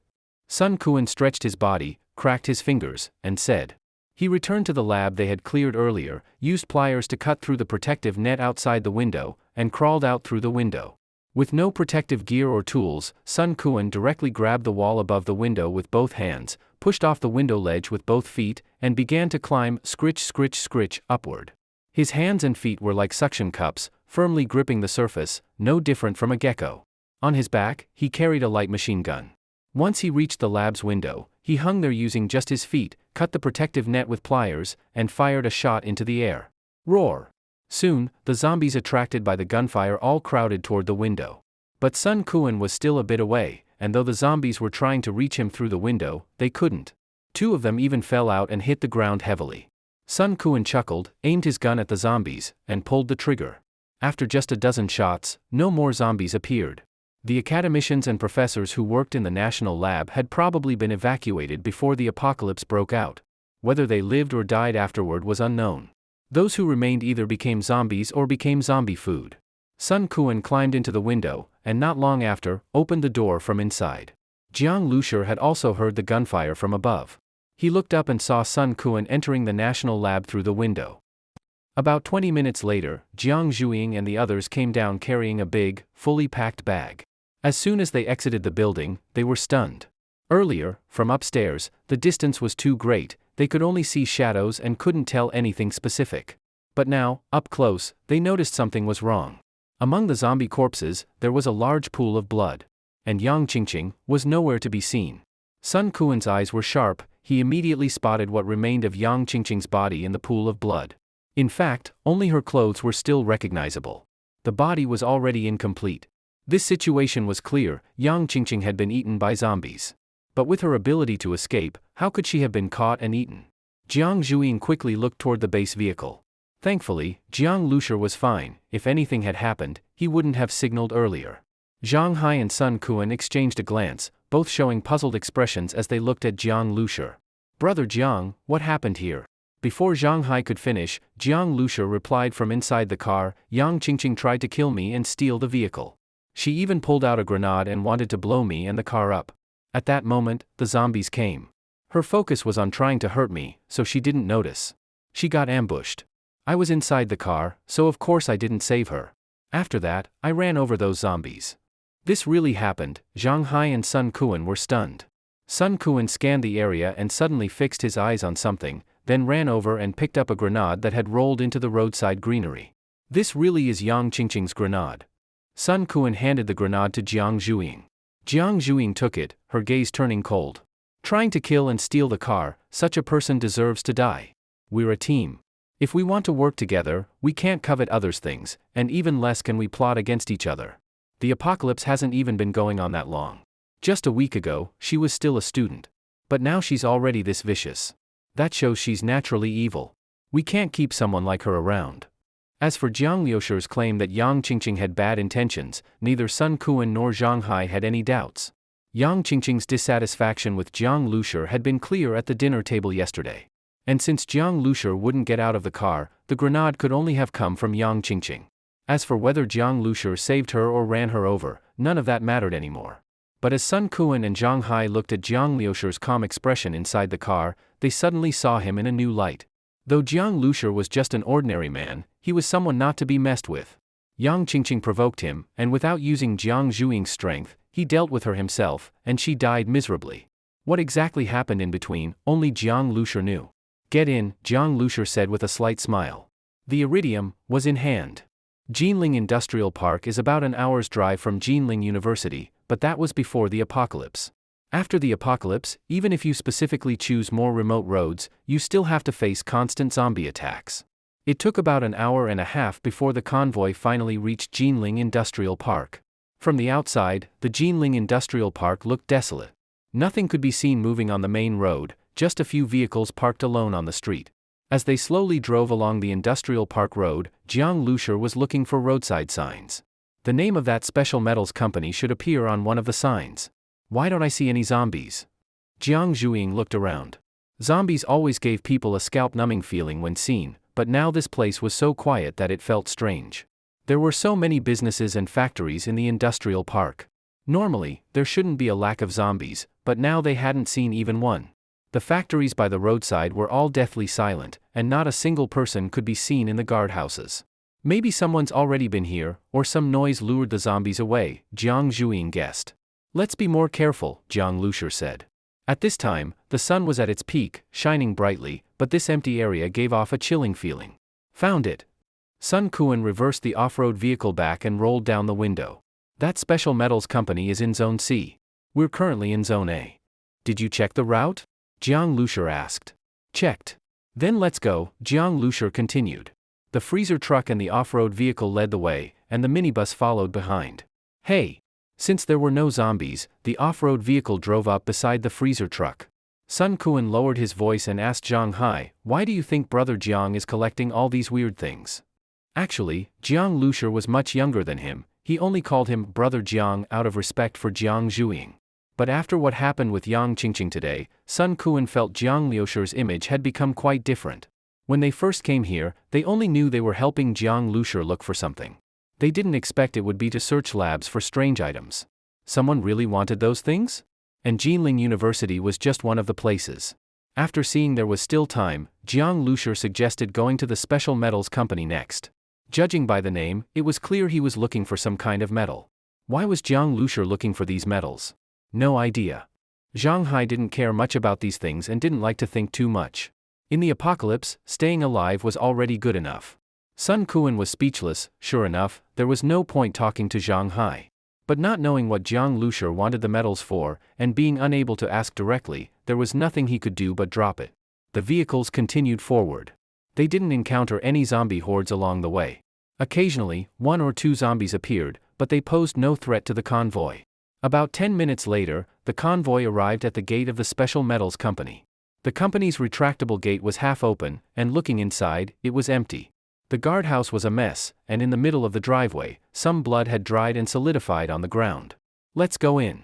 Sun Kuan stretched his body, cracked his fingers, and said. He returned to the lab they had cleared earlier, used pliers to cut through the protective net outside the window, and crawled out through the window. With no protective gear or tools, Sun Kuan directly grabbed the wall above the window with both hands, pushed off the window ledge with both feet, and began to climb, scritch, upward. His hands and feet were like suction cups, firmly gripping the surface, no different from a gecko. On his back, he carried a light machine gun. Once he reached the lab's window, he hung there using just his feet, cut the protective net with pliers, and fired a shot into the air. Roar! Soon, the zombies attracted by the gunfire all crowded toward the window. But Sun Kuan was still a bit away, and though the zombies were trying to reach him through the window, they couldn't. 2 of them even fell out and hit the ground heavily. Sun Kuan chuckled, aimed his gun at the zombies, and pulled the trigger. After just a dozen shots, no more zombies appeared. The academicians and professors who worked in the National Lab had probably been evacuated before the apocalypse broke out. Whether they lived or died afterward was unknown. Those who remained either became zombies or became zombie food. Sun Kuan climbed into the window, and not long after, opened the door from inside. Jiang Lushi had also heard the gunfire from above. He looked up and saw Sun Kuan entering the National Lab through the window. About 20 minutes later, Jiang Zhuing and the others came down carrying a big, fully packed bag. As soon as they exited the building, they were stunned. Earlier, from upstairs, the distance was too great, they could only see shadows and couldn't tell anything specific. But now, up close, they noticed something was wrong. Among the zombie corpses, there was a large pool of blood. And Yang Qingqing was nowhere to be seen. Sun Kuan's eyes were sharp, he immediately spotted what remained of Yang Qingqing's body in the pool of blood. In fact, only her clothes were still recognizable. The body was already incomplete. This situation was clear, Yang Qingqing had been eaten by zombies. But with her ability to escape, how could she have been caught and eaten? Jiang Zhuing quickly looked toward the base vehicle. Thankfully, Jiang Lushi was fine. If anything had happened, he wouldn't have signaled earlier. Zhang Hai and Sun Kuan exchanged a glance, both showing puzzled expressions as they looked at Jiang Lushi. "Brother Jiang, what happened here?" Before Zhang Hai could finish, Jiang Lushi replied from inside the car, "Yang Qingqing tried to kill me and steal the vehicle. She even pulled out a grenade and wanted to blow me and the car up. At that moment, the zombies came. Her focus was on trying to hurt me, so she didn't notice. She got ambushed. I was inside the car, so of course I didn't save her. After that, I ran over those zombies." This really happened. Zhang Hai and Sun Kuan were stunned. Sun Kuan scanned the area and suddenly fixed his eyes on something, then ran over and picked up a grenade that had rolled into the roadside greenery. "This really is Yang Qingqing's grenade." Sun Kuan handed the grenade to Jiang Zhuing. Jiang Zhuing took it, her gaze turning cold. "Trying to kill and steal the car, such a person deserves to die. We're a team. If we want to work together, we can't covet others' things, and even less can we plot against each other. The apocalypse hasn't even been going on that long. Just a week ago, she was still a student. But now she's already this vicious. That shows she's naturally evil. We can't keep someone like her around." As for Jiang Liushi's claim that Yang Qingqing had bad intentions, neither Sun Kuan nor Zhang Hai had any doubts. Yang Qingqing's dissatisfaction with Jiang Lushi had been clear at the dinner table yesterday. And since Jiang Lushi wouldn't get out of the car, the grenade could only have come from Yang Qingqing. As for whether Jiang Lushi saved her or ran her over, none of that mattered anymore. But as Sun Kuan and Zhang Hai looked at Jiang Liushi's calm expression inside the car, they suddenly saw him in a new light. Though Jiang Lushi was just an ordinary man, he was someone not to be messed with. Yang Qingqing provoked him, and without using Jiang Zhuing's strength, he dealt with her himself, and she died miserably. What exactly happened in between, only Jiang Lushi knew. Get in, Jiang Lushi said with a slight smile. The iridium was in hand. Jinling Industrial Park is about an hour's drive from Jinling University, but that was before the apocalypse. After the apocalypse, even if you specifically choose more remote roads, you still have to face constant zombie attacks. It took about an hour and a half before the convoy finally reached Jinling Industrial Park. From the outside, the Jinling Industrial Park looked desolate. Nothing could be seen moving on the main road, just a few vehicles parked alone on the street. As they slowly drove along the Industrial Park Road, Jiang Lushi was looking for roadside signs. The name of that special metals company should appear on one of the signs. Why don't I see any zombies? Jiang Zhuing looked around. Zombies always gave people a scalp-numbing feeling when seen, but now this place was so quiet that it felt strange. There were so many businesses and factories in the industrial park. Normally, there shouldn't be a lack of zombies, but now they hadn't seen even one. The factories by the roadside were all deathly silent, and not a single person could be seen in the guardhouses. Maybe someone's already been here, or some noise lured the zombies away, Jiang Zhuing guessed. Let's be more careful, Jiang Lushi said. At this time, the sun was at its peak, shining brightly, but this empty area gave off a chilling feeling. Found it. Sun Kuan reversed the off-road vehicle back and rolled down the window. That special metals company is in Zone C. We're currently in Zone A. Did you check the route? Jiang Lushi asked. Checked. Then let's go, Jiang Lushi continued. The freezer truck and the off-road vehicle led the way, and the minibus followed behind. Hey! Since there were no zombies, the off-road vehicle drove up beside the freezer truck. Sun Kuan lowered his voice and asked Zhang Hai, why do you think Brother Jiang is collecting all these weird things? Actually, Jiang Lushi was much younger than him. He only called him Brother Jiang out of respect for Jiang Zhuing. But after what happened with Yang Qingqing today, Sun Kuan felt Jiang Liushi's image had become quite different. When they first came here, they only knew they were helping Jiang Lushi look for something. They didn't expect it would be to search labs for strange items. Someone really wanted those things? And Jinling University was just one of the places. After seeing there was still time, Jiang Lushi suggested going to the special metals company next. Judging by the name, it was clear he was looking for some kind of metal. Why was Jiang Lushi looking for these metals? No idea. Zhang Hai didn't care much about these things and didn't like to think too much. In the apocalypse, staying alive was already good enough. Sun Kuan was speechless. Sure enough, there was no point talking to Zhang Hai. But not knowing what Jiang Lushi wanted the metals for, and being unable to ask directly, there was nothing he could do but drop it. The vehicles continued forward. They didn't encounter any zombie hordes along the way. Occasionally, 1 or 2 zombies appeared, but they posed no threat to the convoy. About 10 minutes later, the convoy arrived at the gate of the Special Metals Company. The company's retractable gate was half open, and looking inside, it was empty. The guardhouse was a mess, and in the middle of the driveway, some blood had dried and solidified on the ground. Let's go in.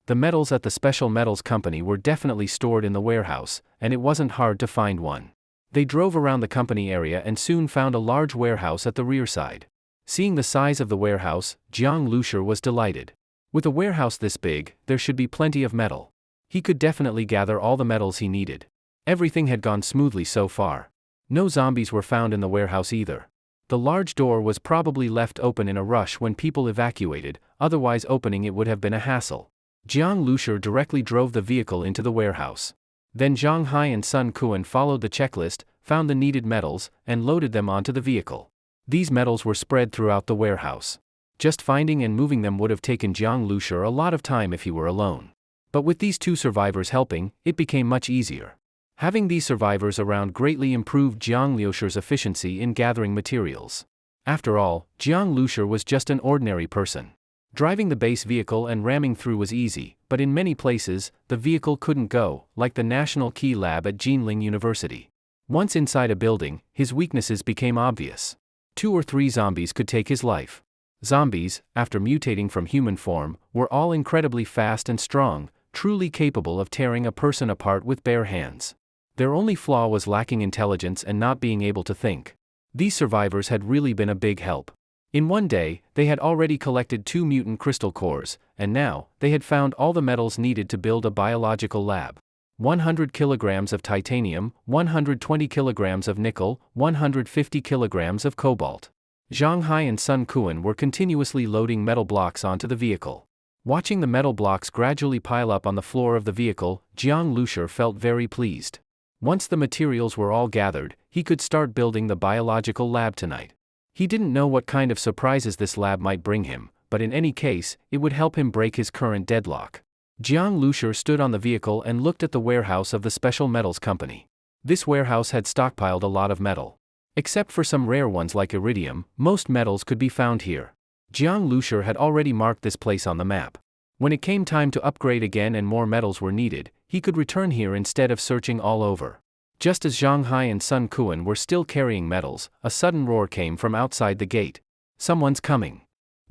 The metals at the Special Metals Company were definitely stored in the warehouse, and it wasn't hard to find one. They drove around the company area and soon found a large warehouse at the rear side. Seeing the size of the warehouse, Jiang Lushi was delighted. With a warehouse this big, there should be plenty of metal. He could definitely gather all the metals he needed. Everything had gone smoothly so far. No zombies were found in the warehouse either. The large door was probably left open in a rush when people evacuated, otherwise opening it would have been a hassle. Jiang Lushi directly drove the vehicle into the warehouse. Then Zhang Hai and Sun Kuan followed the checklist, found the needed metals, and loaded them onto the vehicle. These metals were spread throughout the warehouse. Just finding and moving them would have taken Jiang Lushi a lot of time if he were alone. But with these 2 survivors helping, it became much easier. Having these survivors around greatly improved Jiang Liushi's efficiency in gathering materials. After all, Jiang Lushi was just an ordinary person. Driving the base vehicle and ramming through was easy, but in many places, the vehicle couldn't go, like the National Key Lab at Jinling University. Once inside a building, his weaknesses became obvious. 2 or 3 zombies could take his life. Zombies, after mutating from human form, were all incredibly fast and strong, truly capable of tearing a person apart with bare hands. Their only flaw was lacking intelligence and not being able to think. These survivors had really been a big help. In one day, they had already collected 2 mutant crystal cores, and now, they had found all the metals needed to build a biological lab. 100 kilograms of titanium, 120 kilograms of nickel, 150 kilograms of cobalt. Zhang Hai and Sun Kuan were continuously loading metal blocks onto the vehicle. Watching the metal blocks gradually pile up on the floor of the vehicle, Jiang Lushur felt very pleased. Once the materials were all gathered, he could start building the biological lab tonight. He didn't know what kind of surprises this lab might bring him, but in any case, it would help him break his current deadlock. Jiang Lushur stood on the vehicle and looked at the warehouse of the Special Metals Company. This warehouse had stockpiled a lot of metal. Except for some rare ones like iridium, most metals could be found here. Jiang Lushur had already marked this place on the map. When it came time to upgrade again and more metals were needed, he could return here instead of searching all over. Just as Zhang Hai and Sun Kuan were still carrying metals, a sudden roar came from outside the gate. Someone's coming.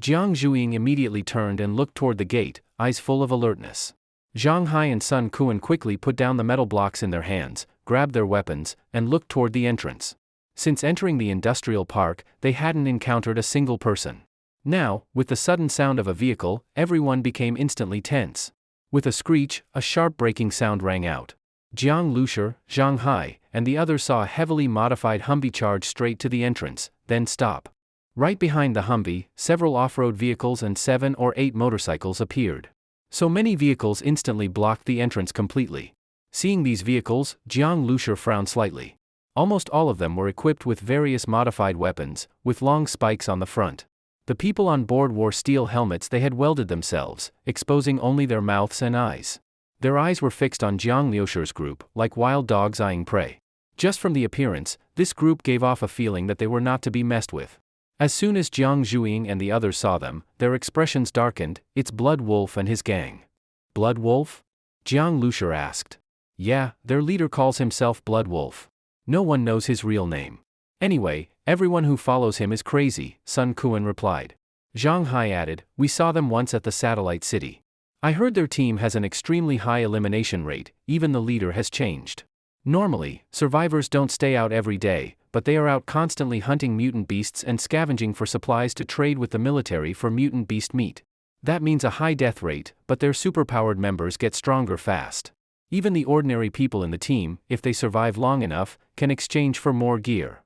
Jiang Zhuing immediately turned and looked toward the gate, eyes full of alertness. Zhang Hai and Sun Kuan quickly put down the metal blocks in their hands, grabbed their weapons, and looked toward the entrance. Since entering the industrial park, they hadn't encountered a single person. Now, with the sudden sound of a vehicle, everyone became instantly tense. With a screech, a sharp braking sound rang out. Jiang Lushur, Zhang Hai, and the others saw a heavily modified Humvee charge straight to the entrance, then stop. Right behind the Humvee, several off-road vehicles and 7 or 8 motorcycles appeared. So many vehicles instantly blocked the entrance completely. Seeing these vehicles, Jiang Lushur frowned slightly. Almost all of them were equipped with various modified weapons, with long spikes on the front. The people on board wore steel helmets they had welded themselves, exposing only their mouths and eyes. Their eyes were fixed on Jiang Lushur's group, like wild dogs eyeing prey. Just from the appearance, this group gave off a feeling that they were not to be messed with. As soon as Jiang Zhuing and the others saw them, their expressions darkened. It's Blood Wolf and his gang. Blood Wolf? Jiang Lushur asked. Yeah, their leader calls himself Blood Wolf. No one knows his real name. Anyway, everyone who follows him is crazy, Sun Kuan replied. Zhang Hai added, we saw them once at the satellite city. I heard their team has an extremely high elimination rate, even the leader has changed. Normally, survivors don't stay out every day, but they are out constantly hunting mutant beasts and scavenging for supplies to trade with the military for mutant beast meat. That means a high death rate, but their superpowered members get stronger fast. Even the ordinary people in the team, if they survive long enough, can exchange for more gear.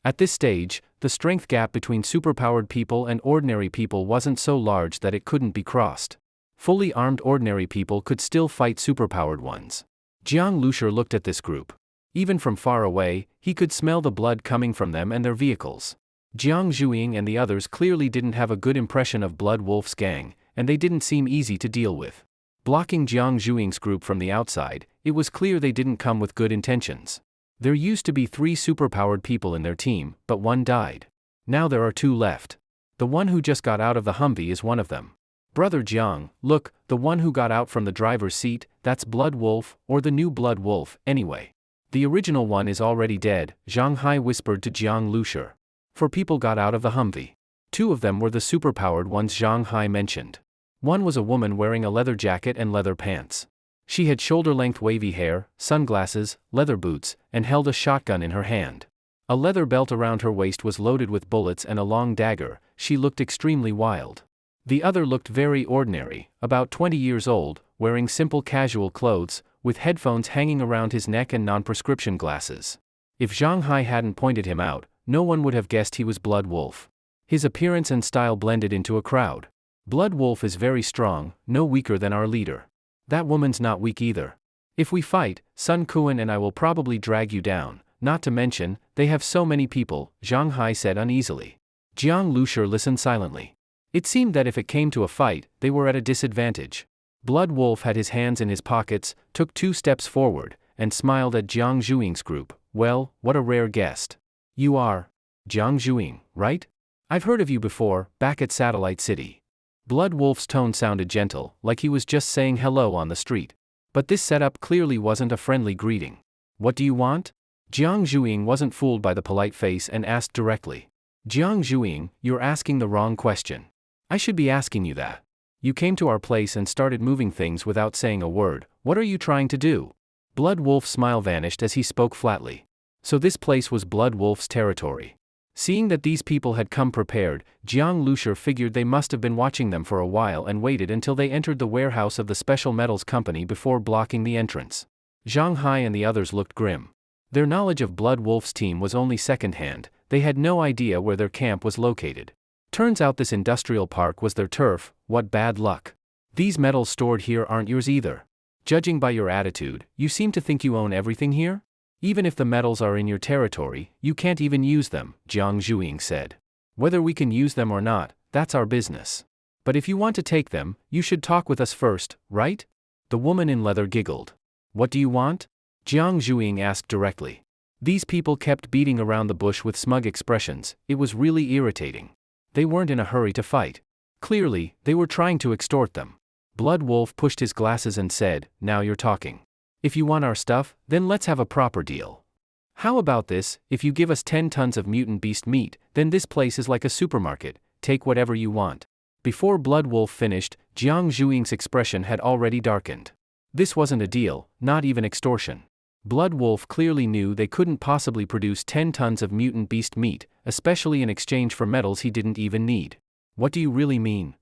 At this stage, the strength gap between superpowered people and ordinary people wasn't so large that it couldn't be crossed. Fully armed ordinary people could still fight superpowered ones. Jiang Lushur looked at this group. Even from far away, he could smell the blood coming from them and their vehicles. Jiang Zhuing and the others clearly didn't have a good impression of Blood Wolf's gang, and they didn't seem easy to deal with. Blocking Jiang Zhuing's group from the outside, it was clear they didn't come with good intentions. There used to be 3 superpowered people in their team, but one died. Now there are 2 left. The one who just got out of the Humvee is one of them. Brother Jiang, look, the one who got out from the driver's seat, that's Blood Wolf, or the new Blood Wolf, anyway. The original one is already dead, Zhang Hai whispered to Jiang Lushur. 4 people got out of the Humvee. 2 of them were the superpowered ones Zhang Hai mentioned. One was a woman wearing a leather jacket and leather pants. She had shoulder-length wavy hair, sunglasses, leather boots, and held a shotgun in her hand. A leather belt around her waist was loaded with bullets and a long dagger. She looked extremely wild. The other looked very ordinary, about 20 years old, wearing simple casual clothes, with headphones hanging around his neck and non-prescription glasses. If Zhang Hai hadn't pointed him out, no one would have guessed he was Blood Wolf. His appearance and style blended into a crowd. Blood Wolf is very strong, no weaker than our leader. That woman's not weak either. If we fight, Sun Kuan and I will probably drag you down, not to mention, they have so many people, Zhang Hai said uneasily. Jiang Lushur listened silently. It seemed that if it came to a fight, they were at a disadvantage. Blood Wolf had his hands in his pockets, took 2 steps forward, and smiled at Jiang Zhuing's group. Well, what a rare guest. You are Jiang Zhuing, right? I've heard of you before, back at Satellite City. Blood Wolf's tone sounded gentle, like he was just saying hello on the street. But this setup clearly wasn't a friendly greeting. What do you want? Jiang Zhuing wasn't fooled by the polite face and asked directly. Jiang Zhuing, you're asking the wrong question. I should be asking you that. You came to our place and started moving things without saying a word. What are you trying to do? Blood Wolf's smile vanished as he spoke flatly. So this place was Blood Wolf's territory. Seeing that these people had come prepared, Jiang Lushur figured they must have been watching them for a while and waited until they entered the warehouse of the Special Metals Company before blocking the entrance. Zhang Hai and the others looked grim. Their knowledge of Blood Wolf's team was only second-hand. They had no idea where their camp was located. Turns out this industrial park was their turf. What bad luck. These metals stored here aren't yours either. Judging by your attitude, you seem to think you own everything here? Even if the metals are in your territory, you can't even use them, Jiang Zhuing said. Whether we can use them or not, that's our business. But if you want to take them, you should talk with us first, right? The woman in leather giggled. What do you want? Jiang Zhuing asked directly. These people kept beating around the bush with smug expressions. It was really irritating. They weren't in a hurry to fight. Clearly, they were trying to extort them. Blood Wolf pushed his glasses and said, "Now you're talking. If you want our stuff, then let's have a proper deal. How about this? If you give us 10 tons of mutant beast meat, then this place is like a supermarket. Take whatever you want." Before Blood Wolf finished, Jiang Zhuing's expression had already darkened. This wasn't a deal, not even extortion. Blood Wolf clearly knew they couldn't possibly produce 10 tons of mutant beast meat, especially in exchange for metals he didn't even need. What do you really mean?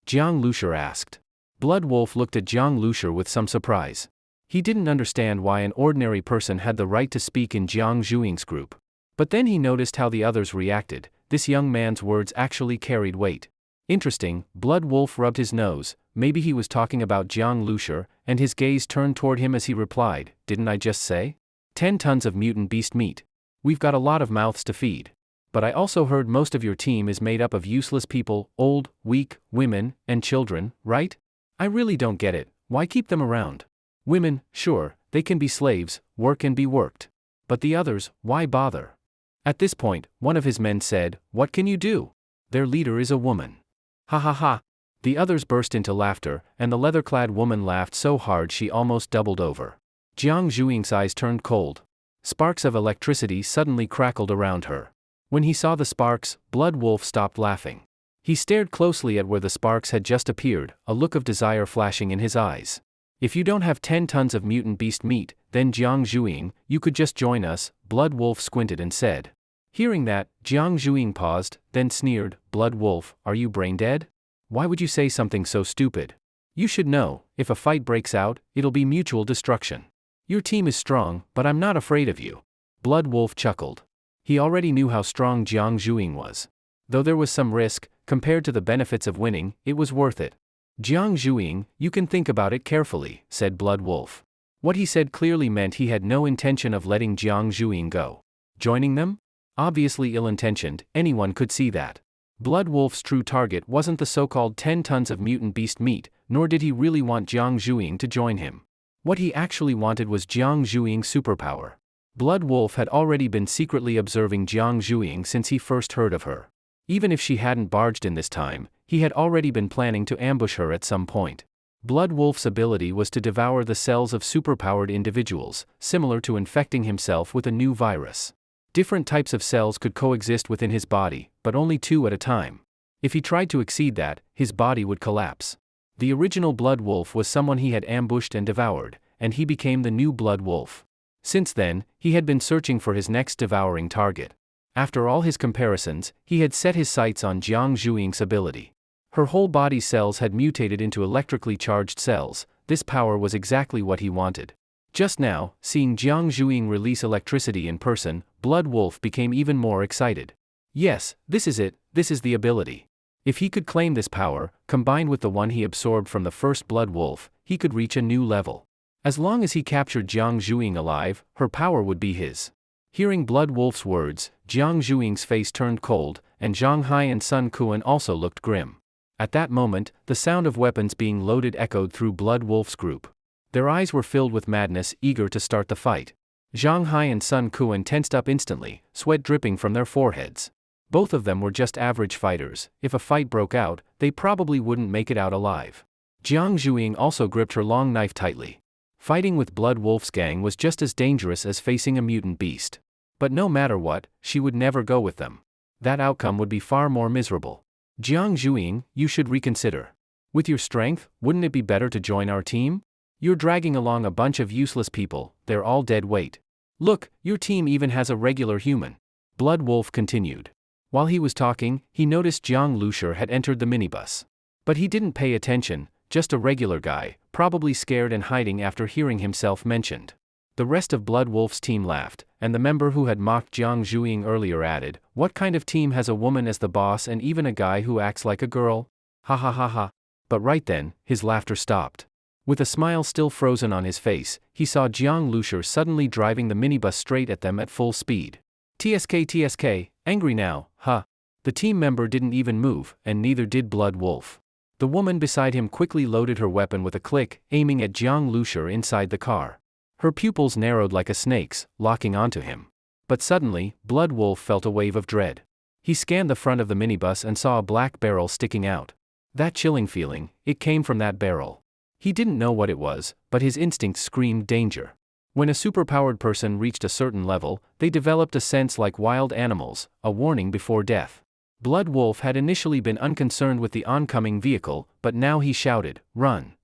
Jiang Lushur asked. Blood Wolf looked at Jiang Lushur with some surprise. He didn't understand why an ordinary person had the right to speak in Jiang Zhuing's group. But then he noticed how the others reacted. This young man's words actually carried weight. Interesting, Blood Wolf rubbed his nose. Maybe he was talking about Jiang Lushur, and his gaze turned toward him as he replied, "Didn't I just say? 10 tons of mutant beast meat. We've got a lot of mouths to feed. But I also heard most of your team is made up of useless people, old, weak, women, and children, right? I really don't get it. Why keep them around? Women, sure, they can be slaves, work and be worked. But the others, why bother?" At this point, one of his men said, "What can you do? Their leader is a woman." Ha ha ha. The others burst into laughter, and the leather-clad woman laughed so hard she almost doubled over. Jiang Zhuing's eyes turned cold. Sparks of electricity suddenly crackled around her. When he saw the sparks, Blood Wolf stopped laughing. He stared closely at where the sparks had just appeared, a look of desire flashing in his eyes. "If you don't have 10 tons of mutant beast meat, then Jiang Zhuing, you could just join us," Blood Wolf squinted and said. Hearing that, Jiang Zhuing paused, then sneered, "Blood Wolf, are you brain dead? Why would you say something so stupid? You should know, if a fight breaks out, it'll be mutual destruction. Your team is strong, but I'm not afraid of you." Blood Wolf chuckled. He already knew how strong Jiang Zhuing was. Though there was some risk, compared to the benefits of winning, it was worth it. "Jiang Zhuing, you can think about it carefully," said Blood Wolf. What he said clearly meant he had no intention of letting Jiang Zhuing go. Joining them? Obviously ill-intentioned, anyone could see that. Blood Wolf's true target wasn't the so-called 10 tons of mutant beast meat, nor did he really want Jiang Zhuing to join him. What he actually wanted was Jiang Zhuing's superpower. Blood Wolf had already been secretly observing Jiang Zhuing since he first heard of her. Even if she hadn't barged in this time, he had already been planning to ambush her at some point. Blood Wolf's ability was to devour the cells of superpowered individuals, similar to infecting himself with a new virus. Different types of cells could coexist within his body, but only 2 at a time. If he tried to exceed that, his body would collapse. The original Blood Wolf was someone he had ambushed and devoured, and he became the new Blood Wolf. Since then, he had been searching for his next devouring target. After all his comparisons, he had set his sights on Jiang Zhuing's ability. Her whole body cells had mutated into electrically charged cells. This power was exactly what he wanted. Just now, seeing Jiang Zhuing release electricity in person, Blood Wolf became even more excited. Yes, this is it, this is the ability. If he could claim this power, combined with the one he absorbed from the first Blood Wolf, he could reach a new level. As long as he captured Jiang Zhuing alive, her power would be his. Hearing Blood Wolf's words, Jiang Zhuing's face turned cold, and Zhang Hai and Sun Kuan also looked grim. At that moment, the sound of weapons being loaded echoed through Blood Wolf's group. Their eyes were filled with madness, eager to start the fight. Zhang Hai and Sun Kuan tensed up instantly, sweat dripping from their foreheads. Both of them were just average fighters. If a fight broke out, they probably wouldn't make it out alive. Jiang Zhuing also gripped her long knife tightly. Fighting with Blood Wolf's gang was just as dangerous as facing a mutant beast. But no matter what, she would never go with them. That outcome would be far more miserable. "Jiang Zhuing, you should reconsider. With your strength, wouldn't it be better to join our team? You're dragging along a bunch of useless people, they're all dead weight. Look, your team even has a regular human." Blood Wolf continued. While he was talking, he noticed Jiang Lushur had entered the minibus. But he didn't pay attention, just a regular guy, probably scared and hiding after hearing himself mentioned. The rest of Blood Wolf's team laughed, and the member who had mocked Jiang Zhuing earlier added, "What kind of team has a woman as the boss and even a guy who acts like a girl? Ha ha ha ha." But right then, his laughter stopped. With a smile still frozen on his face, he saw Jiang Lushur suddenly driving the minibus straight at them at full speed. TSK, angry now, huh? The team member didn't even move, and neither did Blood Wolf. The woman beside him quickly loaded her weapon with a click, aiming at Jiang Lushur inside the car. Her pupils narrowed like a snake's, locking onto him. But suddenly, Blood Wolf felt a wave of dread. He scanned the front of the minibus and saw a black barrel sticking out. That chilling feeling, it came from that barrel. He didn't know what it was, but his instincts screamed danger. When a superpowered person reached a certain level, they developed a sense like wild animals, a warning before death. Blood Wolf had initially been unconcerned with the oncoming vehicle, but now he shouted, "Run!"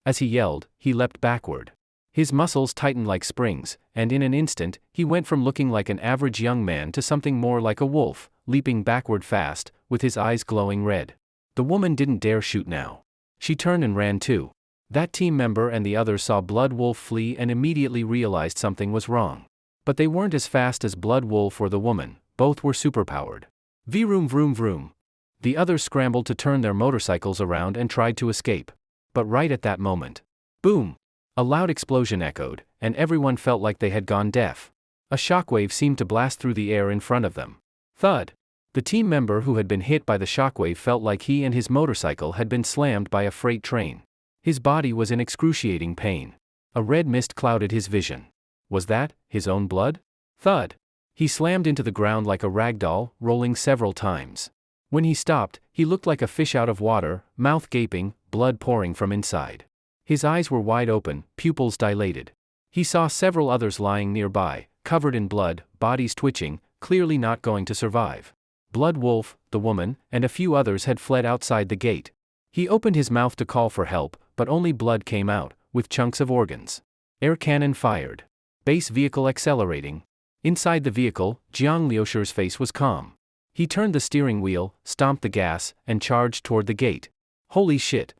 As he yelled, he leapt backward. His muscles tightened like springs, and in an instant, he went from looking like an average young man to something more like a wolf, leaping backward fast, with his eyes glowing red. The woman didn't dare shoot now. She turned and ran too. That team member and the others saw Blood Wolf flee and immediately realized something was wrong. But they weren't as fast as Blood Wolf or the woman, both were superpowered. Vroom vroom vroom. The others scrambled to turn their motorcycles around and tried to escape. But right at that moment, boom! A loud explosion echoed, and everyone felt like they had gone deaf. A shockwave seemed to blast through the air in front of them. Thud! The team member who had been hit by the shockwave felt like he and his motorcycle had been slammed by a freight train. His body was in excruciating pain. A red mist clouded his vision. Was that his own blood? Thud! He slammed into the ground like a rag doll, rolling several times. When he stopped, he looked like a fish out of water, mouth gaping, blood pouring from inside. His eyes were wide open, pupils dilated. He saw several others lying nearby, covered in blood, bodies twitching, clearly not going to survive. Blood Wolf, the woman, and a few others had fled outside the gate. He opened his mouth to call for help, but only blood came out, with chunks of organs. Air cannon fired. Base vehicle accelerating. Inside the vehicle, Jiang Lushur's face was calm. He turned the steering wheel, stomped the gas, and charged toward the gate. Holy shit!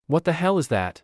What the hell is that?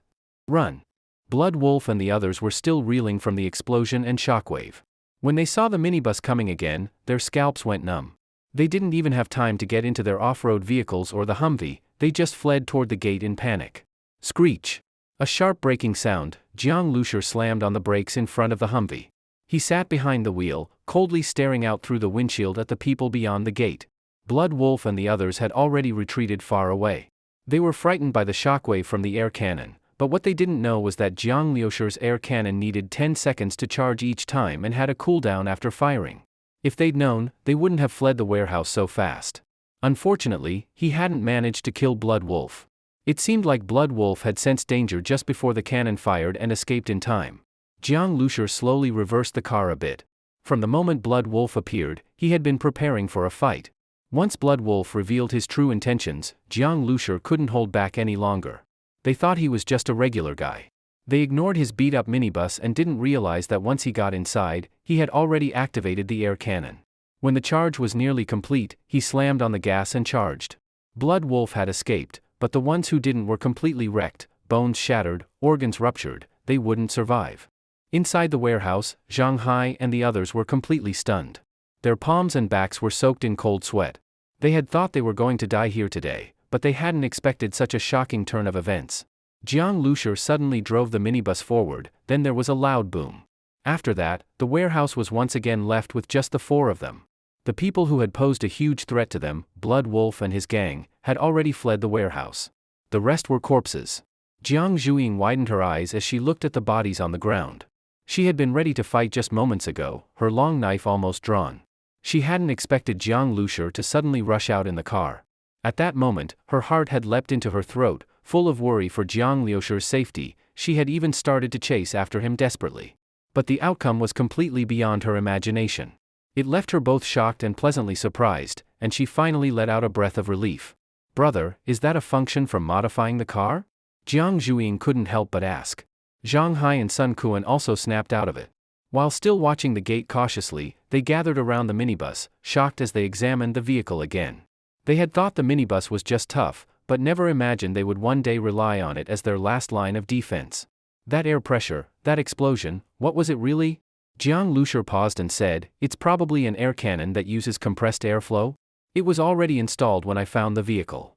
Run! Blood Wolf and the others were still reeling from the explosion and shockwave. When they saw the minibus coming again, their scalps went numb. They didn't even have time to get into their off-road vehicles or the Humvee, they just fled toward the gate in panic. Screech! A sharp braking sound, Jiang Lushur slammed on the brakes in front of the Humvee. He sat behind the wheel, coldly staring out through the windshield at the people beyond the gate. Blood Wolf and the others had already retreated far away. They were frightened by the shockwave from the air cannon, but what they didn't know was that Jiang Lushur's air cannon needed 10 seconds to charge each time and had a cooldown after firing. If they'd known, they wouldn't have fled the warehouse so fast. Unfortunately, he hadn't managed to kill Blood Wolf. It seemed like Blood Wolf had sensed danger just before the cannon fired and escaped in time. Jiang Lushur slowly reversed the car a bit. From the moment Blood Wolf appeared, he had been preparing for a fight. Once Blood Wolf revealed his true intentions, Jiang Lushur couldn't hold back any longer. They thought he was just a regular guy. They ignored his beat-up minibus and didn't realize that once he got inside, he had already activated the air cannon. When the charge was nearly complete, he slammed on the gas and charged. Blood Wolf had escaped, but the ones who didn't were completely wrecked, bones shattered, organs ruptured, they wouldn't survive. Inside the warehouse, Zhang and the others were completely stunned. Their palms and backs were soaked in cold sweat. They had thought they were going to die here today, but they hadn't expected such a shocking turn of events. Jiang Lushur suddenly drove the minibus forward, then there was a loud boom. After that, the warehouse was once again left with just the four of them. The people who had posed a huge threat to them, Blood Wolf and his gang, had already fled the warehouse. The rest were corpses. Zhuing widened her eyes as she looked at the bodies on the ground. She had been ready to fight just moments ago, her long knife almost drawn. She hadn't expected Jiang Lushur to suddenly rush out in the car. At that moment, her heart had leapt into her throat, full of worry for Jiang Lushur's safety. She had even started to chase after him desperately. But the outcome was completely beyond her imagination. It left her both shocked and pleasantly surprised, and she finally let out a breath of relief. "Brother, is that a function from modifying the car?" Zhuing couldn't help but ask. Zhang Hai and Sun Kuan also snapped out of it. While still watching the gate cautiously, they gathered around the minibus, shocked as they examined the vehicle again. They had thought the minibus was just tough, but never imagined they would one day rely on it as their last line of defense. That air pressure, that explosion, what was it really? Jiang Lushur paused and said, "It's probably an air cannon that uses compressed airflow. It was already installed when I found the vehicle."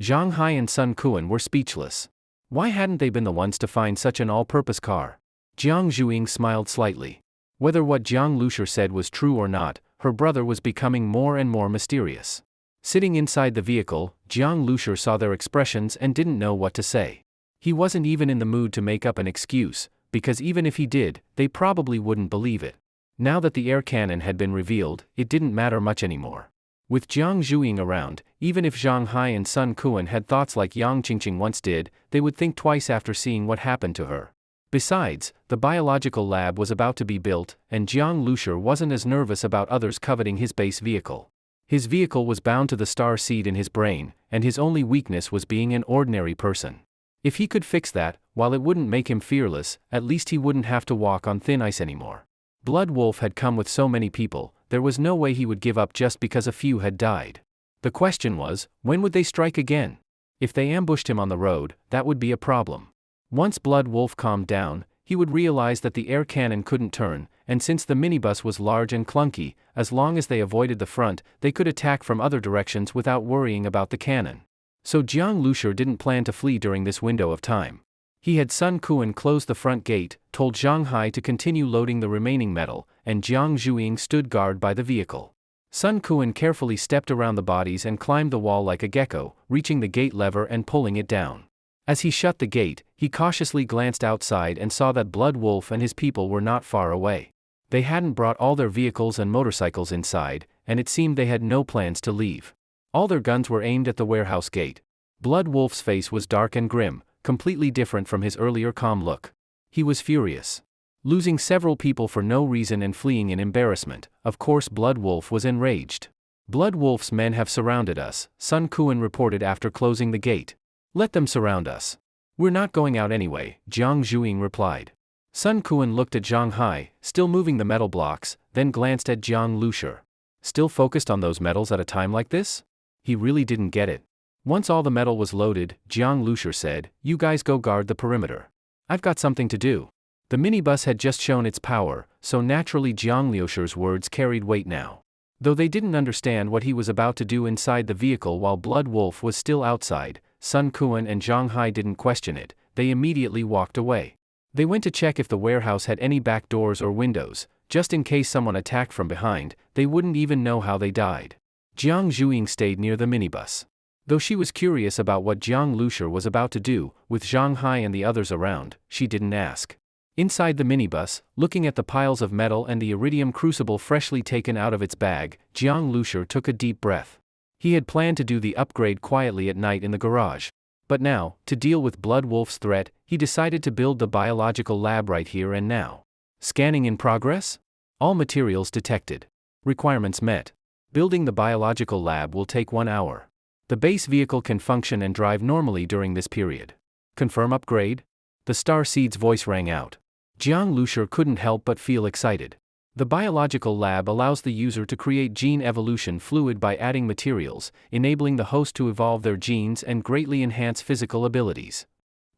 Zhang Hai and Sun Kuan were speechless. Why hadn't they been the ones to find such an all-purpose car? Jiang Zhuing smiled slightly. Whether what Jiang Lushi said was true or not, her brother was becoming more and more mysterious. Sitting inside the vehicle, Jiang Lushi saw their expressions and didn't know what to say. He wasn't even in the mood to make up an excuse, because even if he did, they probably wouldn't believe it. Now that the air cannon had been revealed, it didn't matter much anymore. With Jiang Zhuing around, even if Zhang Hai and Sun Kuan had thoughts like Yang Qingqing once did, they would think twice after seeing what happened to her. Besides, the biological lab was about to be built, and Jiang Lushi wasn't as nervous about others coveting his base vehicle. His vehicle was bound to the star seed in his brain, and his only weakness was being an ordinary person. If he could fix that, while it wouldn't make him fearless, at least he wouldn't have to walk on thin ice anymore. Blood Wolf had come with so many people, there was no way he would give up just because a few had died. The question was, when would they strike again? If they ambushed him on the road, that would be a problem. Once Blood Wolf calmed down, he would realize that the air cannon couldn't turn, and since the minibus was large and clunky, as long as they avoided the front, they could attack from other directions without worrying about the cannon. So Jiang Lushi didn't plan to flee during this window of time. He had Sun Kuan close the front gate, told Zhang Hai to continue loading the remaining metal, and Jiang Zhuing stood guard by the vehicle. Sun Kuan carefully stepped around the bodies and climbed the wall like a gecko, reaching the gate lever and pulling it down. As he shut the gate, he cautiously glanced outside and saw that Blood Wolf and his people were not far away. They hadn't brought all their vehicles and motorcycles inside, and it seemed they had no plans to leave. All their guns were aimed at the warehouse gate. Blood Wolf's face was dark and grim, completely different from his earlier calm look. He was furious. Losing several people for no reason and fleeing in embarrassment, of course Blood Wolf was enraged. Blood Wolf's men have surrounded us, Sun Kuan reported after closing the gate. Let them surround us. We're not going out anyway, Jiang Zhuing replied. Sun Kuan looked at Zhang Hai, still moving the metal blocks, then glanced at Jiang Lushi. Still focused on those metals at a time like this? He really didn't get it. Once all the metal was loaded, Jiang Lushi said, "You guys go guard the perimeter. I've got something to do." The minibus had just shown its power, so naturally Jiang Lushi's words carried weight now. Though they didn't understand what he was about to do inside the vehicle while Blood Wolf was still outside, Sun Kuan and Zhang Hai didn't question it, they immediately walked away. They went to check if the warehouse had any back doors or windows, just in case someone attacked from behind, they wouldn't even know how they died. Jiang Zhuing stayed near the minibus. Though she was curious about what Jiang Lushi was about to do, with Zhang Hai and the others around, she didn't ask. Inside the minibus, looking at the piles of metal and the iridium crucible freshly taken out of its bag, Jiang Lushi took a deep breath. He had planned to do the upgrade quietly at night in the garage. But now, to deal with Blood Wolf's threat, he decided to build the biological lab right here and now. Scanning in progress? All materials detected. Requirements met. Building the biological lab will take 1 hour. The base vehicle can function and drive normally during this period. Confirm upgrade? The Star Seed's voice rang out. Jiang Lushi couldn't help but feel excited. The biological lab allows the user to create gene evolution fluid by adding materials, enabling the host to evolve their genes and greatly enhance physical abilities.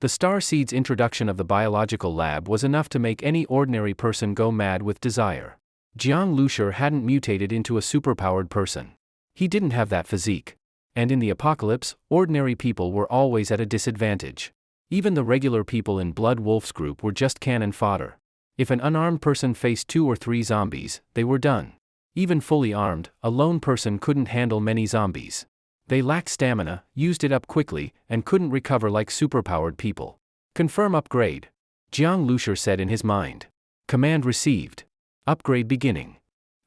The Star Seed's introduction of the biological lab was enough to make any ordinary person go mad with desire. Jiang Lushi hadn't mutated into a superpowered person. He didn't have that physique. And in the apocalypse, ordinary people were always at a disadvantage. Even the regular people in Blood Wolf's group were just cannon fodder. If an unarmed person faced 2 or 3 zombies, they were done. Even fully armed, a lone person couldn't handle many zombies. They lacked stamina, used it up quickly, and couldn't recover like superpowered people. Confirm upgrade. Jiang Lushi said in his mind. Command received. Upgrade beginning.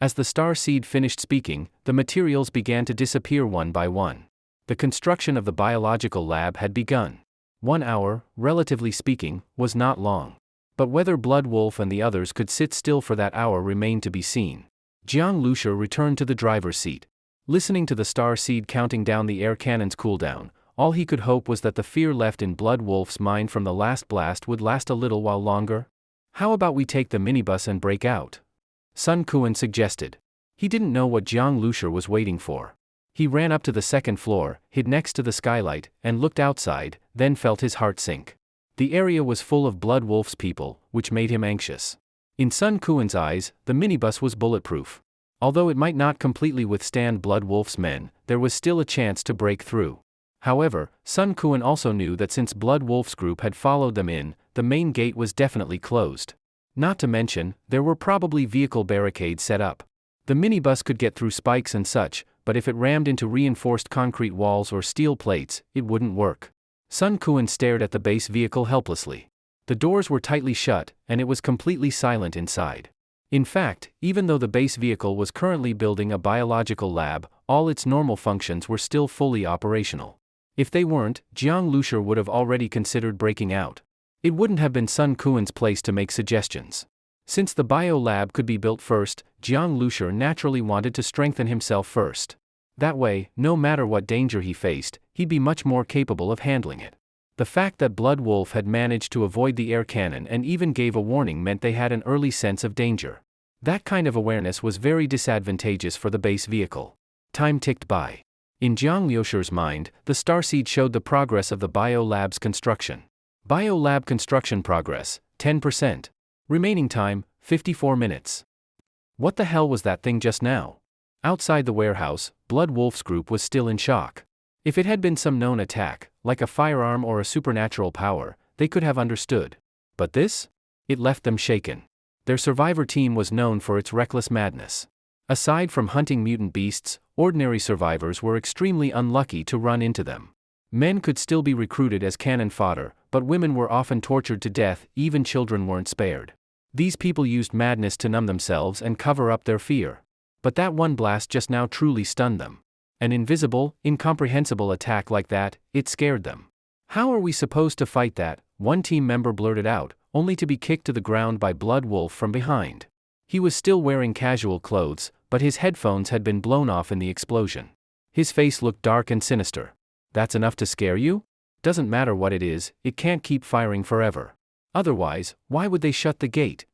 As the Star Seed finished speaking, the materials began to disappear one by one. The construction of the biological lab had begun. 1 hour, relatively speaking, was not long. But whether Blood Wolf and the others could sit still for that hour remained to be seen. Jiang Lushi returned to the driver's seat. Listening to the Star Seed counting down the air cannon's cooldown, all he could hope was that the fear left in Blood Wolf's mind from the last blast would last a little while longer. How about we take the minibus and break out? Sun Kuan suggested. He didn't know what Jiang Lushi was waiting for. He ran up to the 2nd floor, hid next to the skylight, and looked outside, then felt his heart sink. The area was full of Blood Wolf's people, which made him anxious. In Sun Kuan's eyes, the minibus was bulletproof. Although it might not completely withstand Blood Wolf's men, there was still a chance to break through. However, Sun Kuan also knew that since Blood Wolf's group had followed them in, the main gate was definitely closed. Not to mention, there were probably vehicle barricades set up. The minibus could get through spikes and such, but if it rammed into reinforced concrete walls or steel plates, it wouldn't work. Sun Kuan stared at the base vehicle helplessly. The doors were tightly shut, and it was completely silent inside. In fact, even though the base vehicle was currently building a biological lab, all its normal functions were still fully operational. If they weren't, Jiang Lushur would have already considered breaking out. It wouldn't have been Sun Kuan's place to make suggestions. Since the bio lab could be built first, Jiang Lushur naturally wanted to strengthen himself first. That way, no matter what danger he faced, he'd be much more capable of handling it. The fact that Blood Wolf had managed to avoid the air cannon and even gave a warning meant they had an early sense of danger. That kind of awareness was very disadvantageous for the base vehicle. Time ticked by. In Jiang Lushur's mind, the starseed showed the progress of the bio lab's construction. Bio lab construction progress, 10%. Remaining time, 54 minutes. What the hell was that thing just now? Outside the warehouse, Blood Wolf's group was still in shock. If it had been some known attack, like a firearm or a supernatural power, they could have understood. But this? It left them shaken. Their survivor team was known for its reckless madness. Aside from hunting mutant beasts, ordinary survivors were extremely unlucky to run into them. Men could still be recruited as cannon fodder, but women were often tortured to death, even children weren't spared. These people used madness to numb themselves and cover up their fear. But that one blast just now truly stunned them. An invisible, incomprehensible attack like that, it scared them. How are we supposed to fight that? One team member blurted out, only to be kicked to the ground by Blood Wolf from behind. He was still wearing casual clothes, but his headphones had been blown off in the explosion. His face looked dark and sinister. That's enough to scare you? Doesn't matter what it is, it can't keep firing forever. Otherwise, why would they shut the gate?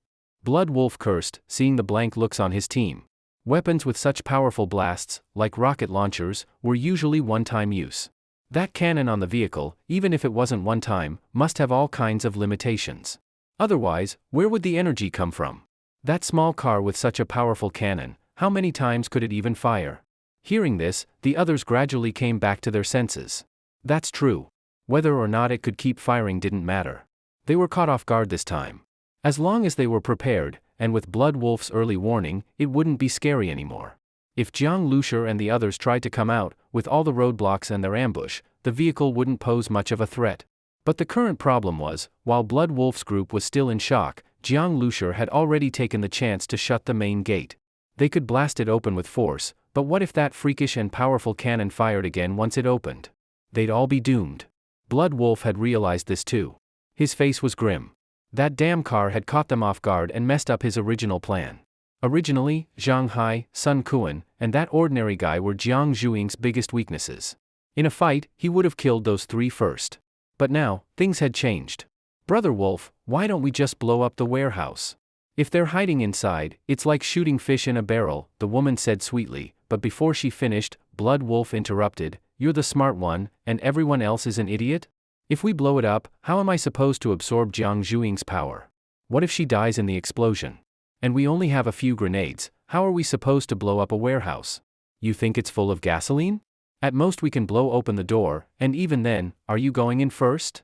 Blood Wolf cursed, seeing the blank looks on his team. Weapons with such powerful blasts, like rocket launchers, were usually one-time use. That cannon on the vehicle, even if it wasn't one time, must have all kinds of limitations. Otherwise, where would the energy come from? That small car with such a powerful cannon, how many times could it even fire? Hearing this, the others gradually came back to their senses. That's true. Whether or not it could keep firing didn't matter. They were caught off guard this time. As long as they were prepared, and with Blood Wolf's early warning, it wouldn't be scary anymore. If Jiang Lushur and the others tried to come out, with all the roadblocks and their ambush, the vehicle wouldn't pose much of a threat. But the current problem was, while Blood Wolf's group was still in shock, Jiang Lushur had already taken the chance to shut the main gate. They could blast it open with force, but what if that freakish and powerful cannon fired again once it opened? They'd all be doomed. Blood Wolf had realized this too. His face was grim. That damn car had caught them off guard and messed up his original plan. Originally, Zhang Hai, Sun Kuan, and that ordinary guy were Jiang Zhuing's biggest weaknesses. In a fight, he would have killed those three first. But now, things had changed. Brother Wolf, why don't we just blow up the warehouse? If they're hiding inside, it's like shooting fish in a barrel, the woman said sweetly, but before she finished, Blood Wolf interrupted, you're the smart one, and everyone else is an idiot? If we blow it up, how am I supposed to absorb Jiang Zhuing's power? What if she dies in the explosion? And we only have a few grenades, how are we supposed to blow up a warehouse? You think it's full of gasoline? At most we can blow open the door, and even then, are you going in first?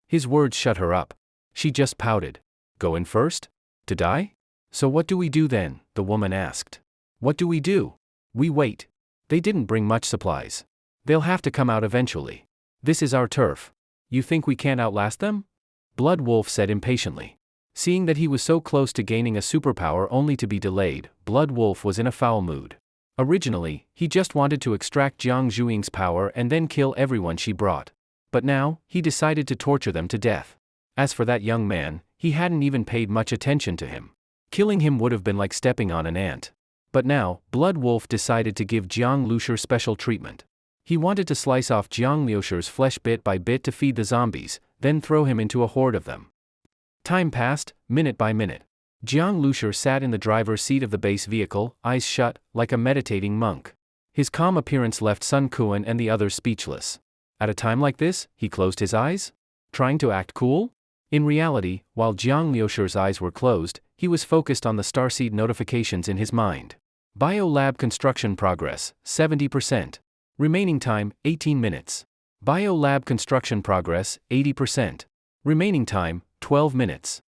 His words shut her up. She just pouted. Go in first? To die? So what do we do then? The woman asked. What do we do? We wait. They didn't bring much supplies. They'll have to come out eventually. This is our turf. You think we can't outlast them? Blood Wolf said impatiently. Seeing that he was so close to gaining a superpower only to be delayed, Blood Wolf was in a foul mood. Originally, he just wanted to extract Jiang Zhuing's power and then kill everyone she brought. But now, he decided to torture them to death. As for that young man, he hadn't even paid much attention to him. Killing him would have been like stepping on an ant. But now, Blood Wolf decided to give Jiang Lushur special treatment. He wanted to slice off Jiang Lushur's flesh bit by bit to feed the zombies, then throw him into a horde of them. Time passed, minute by minute. Jiang Lushur sat in the driver's seat of the base vehicle, eyes shut, like a meditating monk. His calm appearance left Sun Kuan and the others speechless. At a time like this, he closed his eyes? Trying to act cool? In reality, while Jiang Lushur's eyes were closed, he was focused on the starseed notifications in his mind. Biolab construction progress, 70%. Remaining time, 18 minutes. Biolab construction progress, 80%. Remaining time, 12 minutes.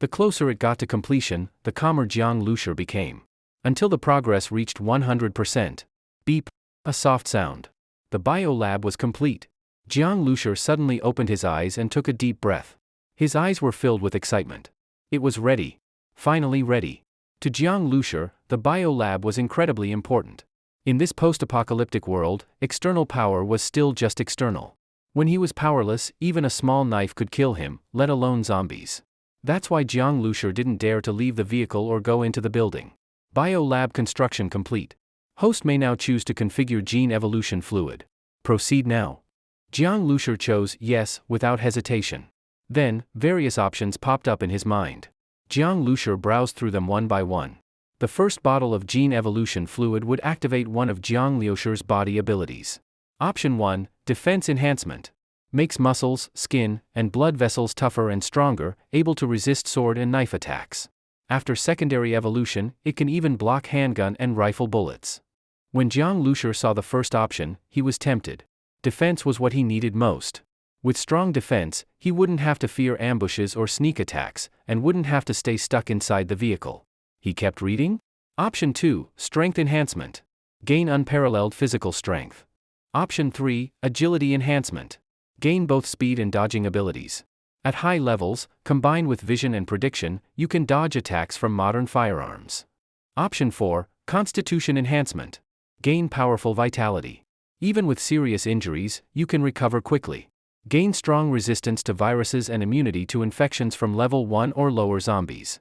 The closer it got to completion, the calmer Jiang Lushur became. Until the progress reached 100%. Beep. A soft sound. The biolab was complete. Jiang Lushur suddenly opened his eyes and took a deep breath. His eyes were filled with excitement. It was ready. Finally ready. To Jiang Lushur, the biolab was incredibly important. In this post-apocalyptic world, external power was still just external. When he was powerless, even a small knife could kill him, let alone zombies. That's why Jiang Lushur didn't dare to leave the vehicle or go into the building. Biolab construction complete. Host may now choose to configure gene evolution fluid. Proceed now. Jiang Lushur chose yes without hesitation. Then, various options popped up in his mind. Jiang Lushur browsed through them one by one. The first bottle of gene evolution fluid would activate one of Jiang Lushur's body abilities. Option 1, Defense Enhancement. Makes muscles, skin, and blood vessels tougher and stronger, able to resist sword and knife attacks. After secondary evolution, it can even block handgun and rifle bullets. When Jiang Lushur saw the first option, he was tempted. Defense was what he needed most. With strong defense, he wouldn't have to fear ambushes or sneak attacks, and wouldn't have to stay stuck inside the vehicle. He kept reading. Option 2, Strength Enhancement. Gain unparalleled physical strength. Option 3, Agility Enhancement. Gain both speed and dodging abilities. At high levels, combined with vision and prediction, you can dodge attacks from modern firearms. Option 4, Constitution Enhancement. Gain powerful vitality. Even with serious injuries, you can recover quickly. Gain strong resistance to viruses and immunity to infections from level 1 or lower zombies.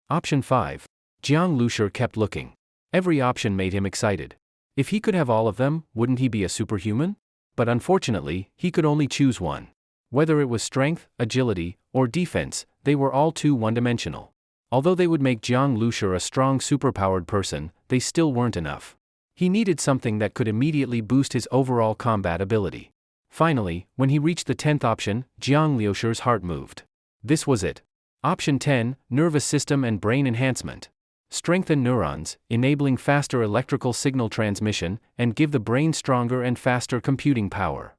Option 5. Jiang Lushur kept looking. Every option made him excited. If he could have all of them, wouldn't he be a superhuman? But unfortunately, he could only choose one. Whether it was strength, agility, or defense, they were all too one-dimensional. Although they would make Jiang Lushur a strong superpowered person, they still weren't enough. He needed something that could immediately boost his overall combat ability. Finally, when he reached the 10th option, Jiang Lushur's heart moved. This was it. Option 10, Nervous System and Brain Enhancement. Strengthen neurons, enabling faster electrical signal transmission, and give the brain stronger and faster computing power.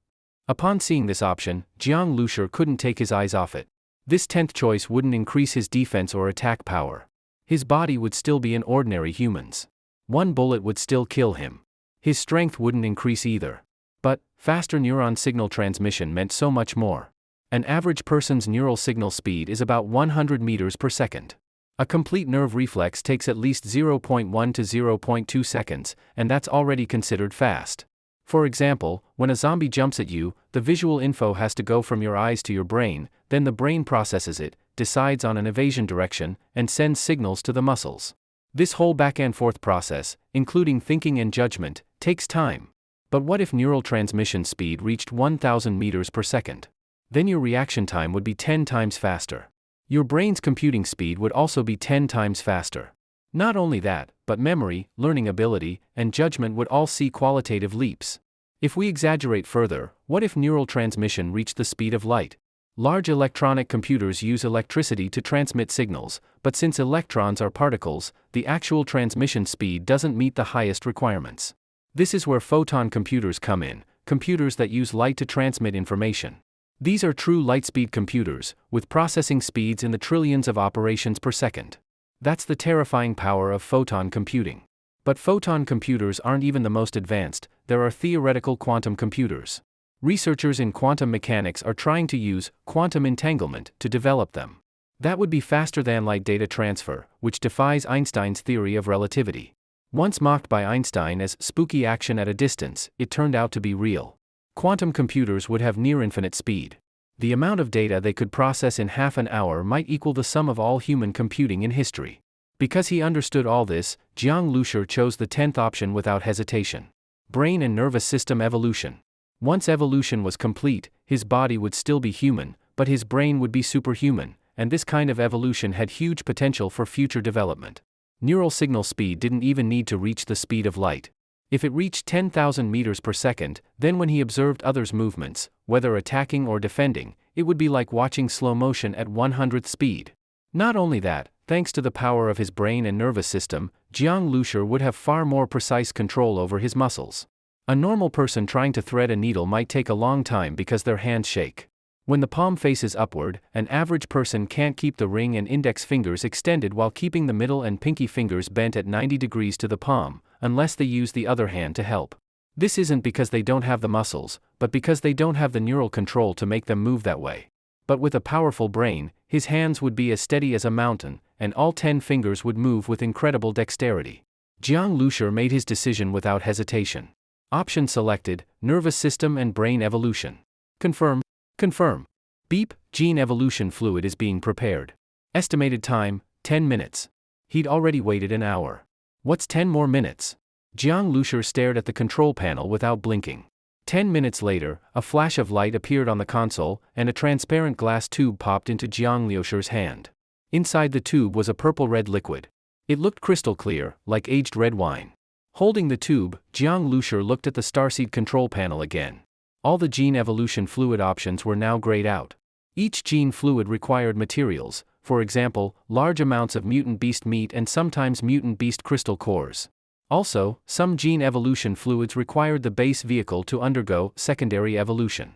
Upon seeing this option, Jiang Lushur couldn't take his eyes off it. This 10th choice wouldn't increase his defense or attack power. His body would still be an ordinary human's. One bullet would still kill him. His strength wouldn't increase either. But, faster neuron signal transmission meant so much more. An average person's neural signal speed is about 100 meters per second. A complete nerve reflex takes at least 0.1 to 0.2 seconds, and that's already considered fast. For example, when a zombie jumps at you, the visual info has to go from your eyes to your brain, then the brain processes it, decides on an evasion direction, and sends signals to the muscles. This whole back-and-forth process, including thinking and judgment, takes time. But what if neural transmission speed reached 1000 meters per second? Then your reaction time would be 10 times faster. Your brain's computing speed would also be 10 times faster. Not only that, but memory, learning ability, and judgment would all see qualitative leaps. If we exaggerate further, what if neural transmission reached the speed of light? Large electronic computers use electricity to transmit signals, but since electrons are particles, the actual transmission speed doesn't meet the highest requirements. This is where photon computers come in, computers that use light to transmit information. These are true light-speed computers, with processing speeds in the trillions of operations per second. That's the terrifying power of photon computing. But photon computers aren't even the most advanced. There are theoretical quantum computers. Researchers in quantum mechanics are trying to use quantum entanglement to develop them. That would be faster than light data transfer, which defies Einstein's theory of relativity. Once mocked by Einstein as spooky action at a distance, it turned out to be real. Quantum computers would have near-infinite speed. The amount of data they could process in half an hour might equal the sum of all human computing in history. Because he understood all this, Jiang Lushur chose the 10th option without hesitation. Brain and nervous system evolution. Once evolution was complete, his body would still be human, but his brain would be superhuman, and this kind of evolution had huge potential for future development. Neural signal speed didn't even need to reach the speed of light. If it reached 10,000 meters per second, then when he observed others' movements, whether attacking or defending, it would be like watching slow motion at 100th speed. Not only that, thanks to the power of his brain and nervous system, Jiang Lushur would have far more precise control over his muscles. A normal person trying to thread a needle might take a long time because their hands shake. When the palm faces upward, an average person can't keep the ring and index fingers extended while keeping the middle and pinky fingers bent at 90 degrees to the palm, unless they use the other hand to help. This isn't because they don't have the muscles, but because they don't have the neural control to make them move that way. But with a powerful brain, his hands would be as steady as a mountain, and all 10 fingers would move with incredible dexterity. Jiang Lushi made his decision without hesitation. Option selected, nervous system and brain evolution. Confirm. Confirm. Beep, gene evolution fluid is being prepared. Estimated time, 10 minutes. He'd already waited an hour. What's 10 more minutes? Jiang Lushi stared at the control panel without blinking. 10 minutes later, a flash of light appeared on the console, and a transparent glass tube popped into Jiang Lushi's hand. Inside the tube was a purple-red liquid. It looked crystal clear, like aged red wine. Holding the tube, Jiang Lushi looked at the starseed control panel again. All the gene evolution fluid options were now grayed out. Each gene fluid required materials, for example, large amounts of mutant beast meat and sometimes mutant beast crystal cores. Also, some gene evolution fluids required the base vehicle to undergo secondary evolution.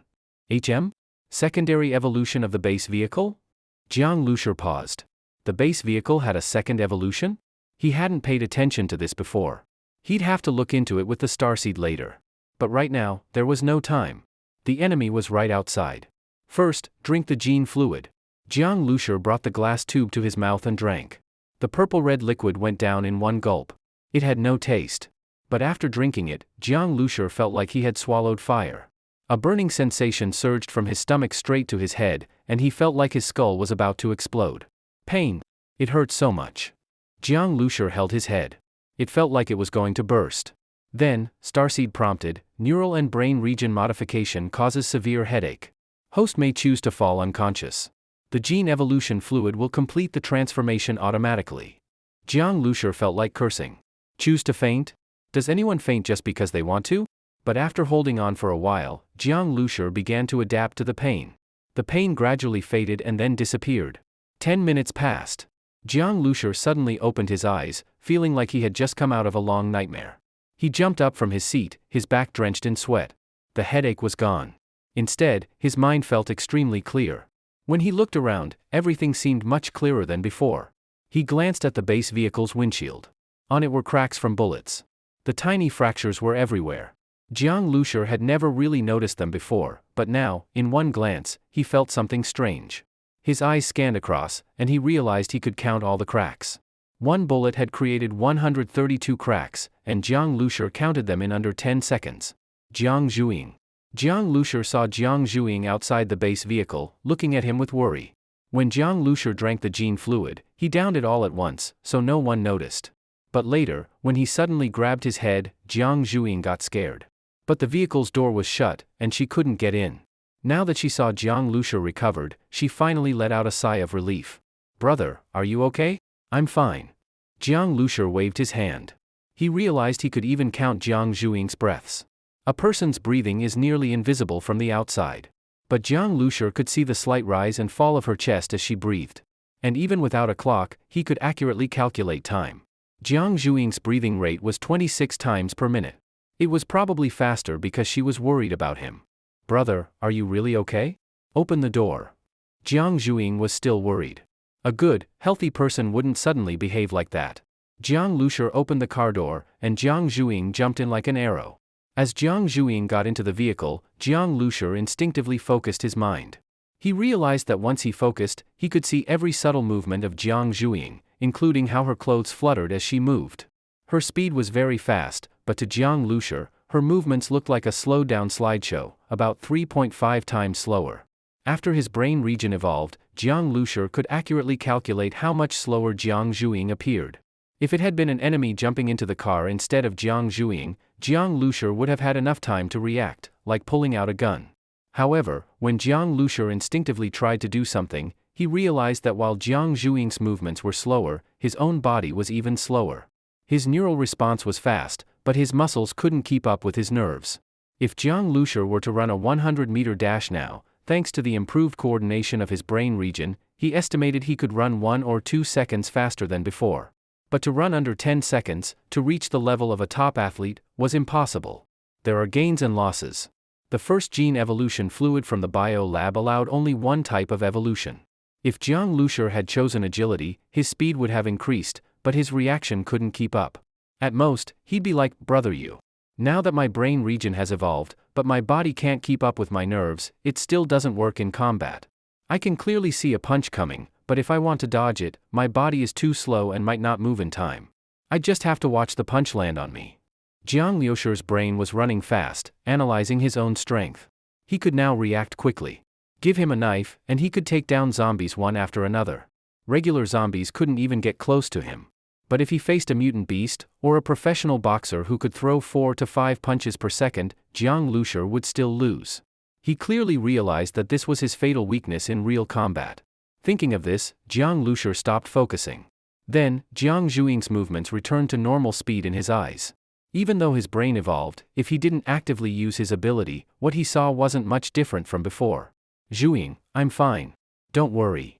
Secondary evolution of the base vehicle? Jiang Lushi paused. The base vehicle had a second evolution? He hadn't paid attention to this before. He'd have to look into it with the starseed later. But right now, there was no time. The enemy was right outside. First, drink the gene fluid. Jiang Lushi brought the glass tube to his mouth and drank. The purple-red liquid went down in one gulp. It had no taste. But after drinking it, Jiang Lushi felt like he had swallowed fire. A burning sensation surged from his stomach straight to his head, and he felt like his skull was about to explode. Pain. It hurt so much. Jiang Lushi held his head. It felt like it was going to burst. Then, starseed prompted, neural and brain region modification causes severe headache. Host may choose to fall unconscious. The gene evolution fluid will complete the transformation automatically. Jiang Lushi felt like cursing. Choose to faint? Does anyone faint just because they want to? But after holding on for a while, Jiang Lushi began to adapt to the pain. The pain gradually faded and then disappeared. 10 minutes passed. Jiang Lushi suddenly opened his eyes, feeling like he had just come out of a long nightmare. He jumped up from his seat, his back drenched in sweat. The headache was gone. Instead, his mind felt extremely clear. When he looked around, everything seemed much clearer than before. He glanced at the base vehicle's windshield. On it were cracks from bullets. The tiny fractures were everywhere. Jiang Lushi had never really noticed them before, but now, in one glance, he felt something strange. His eyes scanned across, and he realized he could count all the cracks. One bullet had created 132 cracks, and Jiang Lushi counted them in under 10 seconds. Zhuing. Jiang Lushi saw Zhuing outside the base vehicle, looking at him with worry. When Jiang Lushi drank the gene fluid, he downed it all at once, so no one noticed. But later, when he suddenly grabbed his head, Zhuing got scared. But the vehicle's door was shut, and she couldn't get in. Now that she saw Jiang Lushi recovered, she finally let out a sigh of relief. Brother, are you okay? I'm fine. Jiang Lushi waved his hand. He realized he could even count Zhuing's breaths. A person's breathing is nearly invisible from the outside. But Jiang Lushi could see the slight rise and fall of her chest as she breathed. And even without a clock, he could accurately calculate time. Zhuing's breathing rate was 26 times per minute. It was probably faster because she was worried about him. Brother, are you really okay? Open the door. Zhuing was still worried. A good, healthy person wouldn't suddenly behave like that. Jiang Lushi opened the car door, and Zhuing jumped in like an arrow. As Zhuing got into the vehicle, Jiang Lushi instinctively focused his mind. He realized that once he focused, he could see every subtle movement of Zhuing, including how her clothes fluttered as she moved. Her speed was very fast, but to Jiang Lushi, her movements looked like a slowed-down slideshow, about 3.5 times slower. After his brain region evolved, Jiang Lushi could accurately calculate how much slower Zhuing appeared. If it had been an enemy jumping into the car instead of Zhuing, Jiang Lushi would have had enough time to react, like pulling out a gun. However, when Jiang Lushi instinctively tried to do something, he realized that while Zhuing's movements were slower, his own body was even slower. His neural response was fast, but his muscles couldn't keep up with his nerves. If Jiang Lushi were to run a 100-meter dash now, thanks to the improved coordination of his brain region, he estimated he could run 1 or 2 seconds faster than before. But to run under 10 seconds, to reach the level of a top athlete, was impossible. there are gains and losses. The first gene evolution fluid from the bio lab allowed only one type of evolution. If Jiang Lushur had chosen agility, his speed would have increased, but his reaction couldn't keep up. At most, he'd be like, "Brother you. Now that my brain region has evolved, but my body can't keep up with my nerves, it still doesn't work in combat. I can clearly see a punch coming, but if I want to dodge it, my body is too slow and might not move in time. I just have to watch the punch land on me." Jiang Lushur's brain was running fast, analyzing his own strength. He could now react quickly. Give him a knife, and he could take down zombies one after another. Regular zombies couldn't even get close to him. But if he faced a mutant beast, or a professional boxer who could throw 4 to 5 punches per second, Jiang Lushur would still lose. He clearly realized that this was his fatal weakness in real combat. Thinking of this, Jiang Lushur stopped focusing. Then, Jiang Zhuing's movements returned to normal speed in his eyes. Even though his brain evolved, if he didn't actively use his ability, what he saw wasn't much different from before. "Zhuing, I'm fine. Don't worry."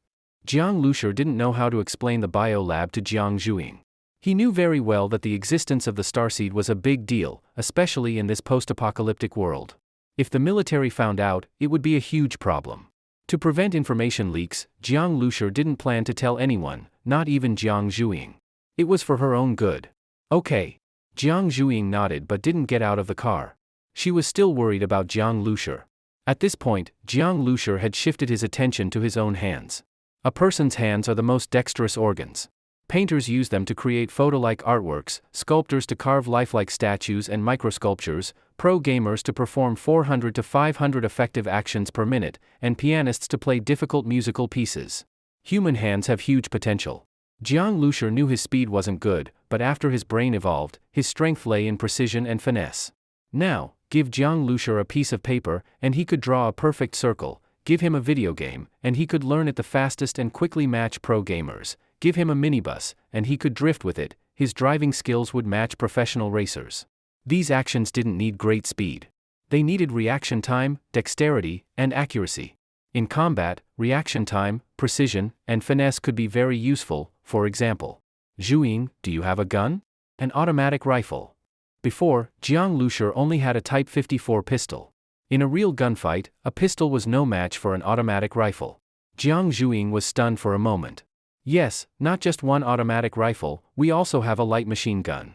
Jiang Lushur didn't know how to explain the bio lab to Jiang Zhuing. He knew very well that the existence of the starseed was a big deal, especially in this post-apocalyptic world. If the military found out, it would be a huge problem. To prevent information leaks, Jiang Lushur didn't plan to tell anyone, not even Jiang Zhuing. It was for her own good. "Okay." Jiang Zhuing nodded but didn't get out of the car. She was still worried about Jiang Lushur. At this point, Jiang Lushur had shifted his attention to his own hands. A person's hands are the most dexterous organs. Painters use them to create photo-like artworks, sculptors to carve lifelike statues and microsculptures, pro gamers to perform 400 to 500 effective actions per minute, and pianists to play difficult musical pieces. Human hands have huge potential. Jiang Lushur knew his speed wasn't good, but after his brain evolved, his strength lay in precision and finesse. Now, give Jiang Lushur a piece of paper, and he could draw a perfect circle. Give him a video game, and he could learn it the fastest and quickly match pro gamers. Give him a minibus, and he could drift with it. His driving skills would match professional racers. These actions didn't need great speed. They needed reaction time, dexterity, and accuracy. In combat, reaction time, precision, and finesse could be very useful. For example, "Zhuing, do you have a gun?" "An automatic rifle." Before, Jiang Lushur only had a Type 54 pistol. In a real gunfight, a pistol was no match for an automatic rifle. Jiang Zhuing was stunned for a moment. "Yes, not just one automatic rifle, we also have a light machine gun."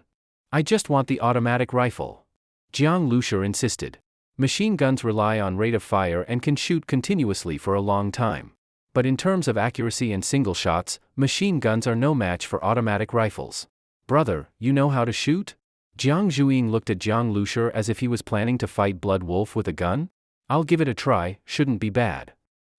"I just want the automatic rifle," Jiang Lushur insisted. Machine guns rely on rate of fire and can shoot continuously for a long time. But in terms of accuracy and single shots, machine guns are no match for automatic rifles. "Brother, you know how to shoot?" Jiang Zhuing looked at Jiang Lushur as if he was planning to fight Blood Wolf with a gun. "I'll give it a try, shouldn't be bad,"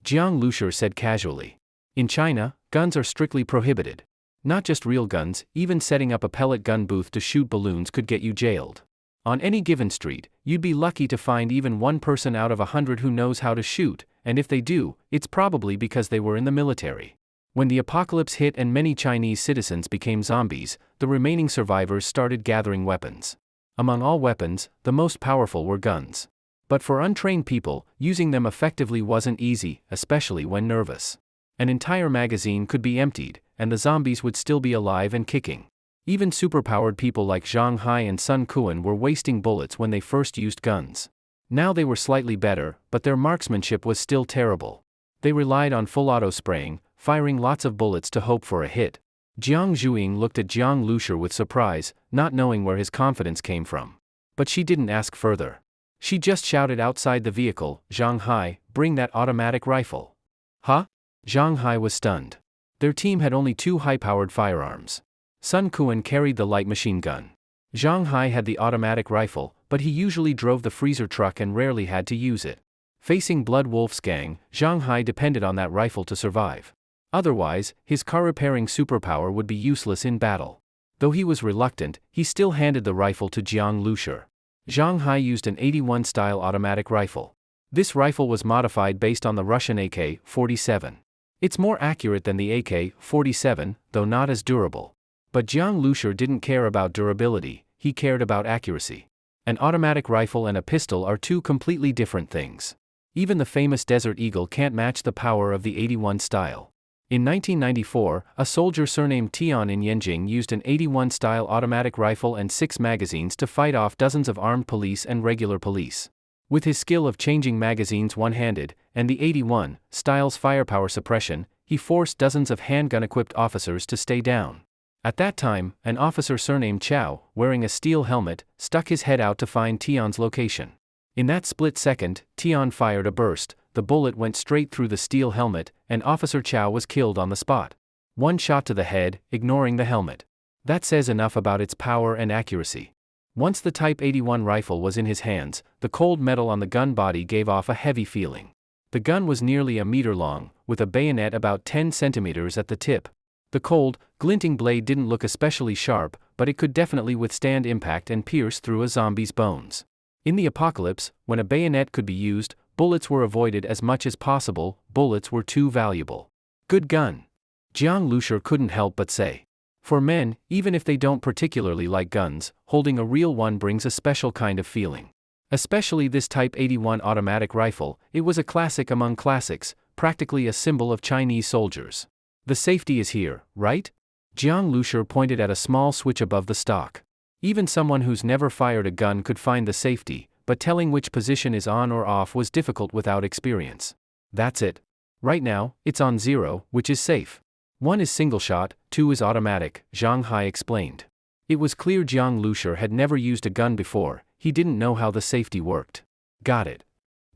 Jiang Lushur said casually. In China, guns are strictly prohibited. Not just real guns, even setting up a pellet gun booth to shoot balloons could get you jailed. On any given street, you'd be lucky to find even one person out of 100 who knows how to shoot, and if they do, it's probably because they were in the military. When the apocalypse hit and many Chinese citizens became zombies, the remaining survivors started gathering weapons. Among all weapons, the most powerful were guns. But for untrained people, using them effectively wasn't easy, especially when nervous. An entire magazine could be emptied, and the zombies would still be alive and kicking. Even superpowered people like Zhang Hai and Sun Quan were wasting bullets when they first used guns. Now they were slightly better, but their marksmanship was still terrible. They relied on full auto spraying, firing lots of bullets to hope for a hit. Jiang Zhuing looked at Jiang Lushur with surprise, not knowing where his confidence came from. But she didn't ask further. She just shouted outside the vehicle, "Zhang Hai, bring that automatic rifle." "Huh?" Zhang Hai was stunned. Their team had only 2 high-powered firearms. Sun Quan carried the light machine gun. Zhang Hai had the automatic rifle, but he usually drove the freezer truck and rarely had to use it. Facing Blood Wolf's gang, Zhang Hai depended on that rifle to survive. Otherwise, his car-repairing superpower would be useless in battle. Though he was reluctant, he still handed the rifle to Jiang Lushur. Zhang Hai used an 81-style automatic rifle. This rifle was modified based on the Russian AK-47. It's more accurate than the AK-47, though not as durable. But Jiang Lushur didn't care about durability, he cared about accuracy. An automatic rifle and a pistol are 2 completely different things. Even the famous Desert Eagle can't match the power of the 81 style. In 1994, a soldier surnamed Tian in Yanjing used an 81-style automatic rifle and 6 magazines to fight off dozens of armed police and regular police. With his skill of changing magazines one-handed, and the 81 style's firepower suppression, he forced dozens of handgun-equipped officers to stay down. At that time, an officer surnamed Chow, wearing a steel helmet, stuck his head out to find Tian's location. In that split second, Tian fired a burst, the bullet went straight through the steel helmet, and Officer Chow was killed on the spot. One shot to the head, ignoring the helmet. That says enough about its power and accuracy. Once the Type 81 rifle was in his hands, the cold metal on the gun body gave off a heavy feeling. The gun was nearly a meter long, with a bayonet about 10 centimeters at the tip. The cold, glinting blade didn't look especially sharp, but it could definitely withstand impact and pierce through a zombie's bones. In the apocalypse, when a bayonet could be used, bullets were avoided as much as possible. Bullets were too valuable. Good gun. Jiang Lushur couldn't help but say. For men, even if they don't particularly like guns, holding a real one brings a special kind of feeling. Especially this Type 81 automatic rifle, it was a classic among classics, practically a symbol of Chinese soldiers. The safety is here, right? Jiang Lushur pointed at a small switch above the stock. Even someone who's never fired a gun could find the safety, but telling which position is on or off was difficult without experience. That's it. Right now, it's on 0, which is safe. 1 is single shot, 2 is automatic, Zhang Hai explained. It was clear Jiang Lushur had never used a gun before, he didn't know how the safety worked. Got it.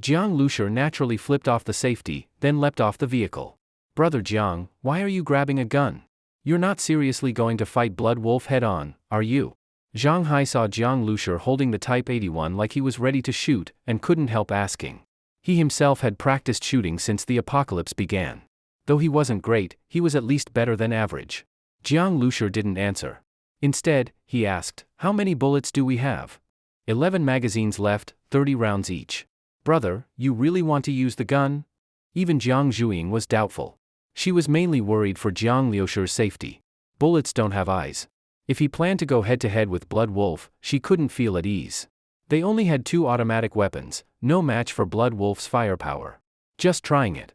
Jiang Lushur naturally flipped off the safety, then leapt off the vehicle. Brother Jiang, why are you grabbing a gun? You're not seriously going to fight Blood Wolf head-on, are you? Zhang Hai saw Jiang Lushur holding the Type 81 like he was ready to shoot, and couldn't help asking. He himself had practiced shooting since the apocalypse began. Though he wasn't great, he was at least better than average. Jiang Lushur didn't answer. Instead, he asked, how many bullets do we have? 11 magazines left, 30 rounds each. Brother, you really want to use the gun? Even Jiang Zhuing was doubtful. She was mainly worried for Jiang Lushur's safety. Bullets don't have eyes. If he planned to go head-to-head with Blood Wolf, she couldn't feel at ease. They only had 2 automatic weapons, no match for Blood Wolf's firepower. Just trying it.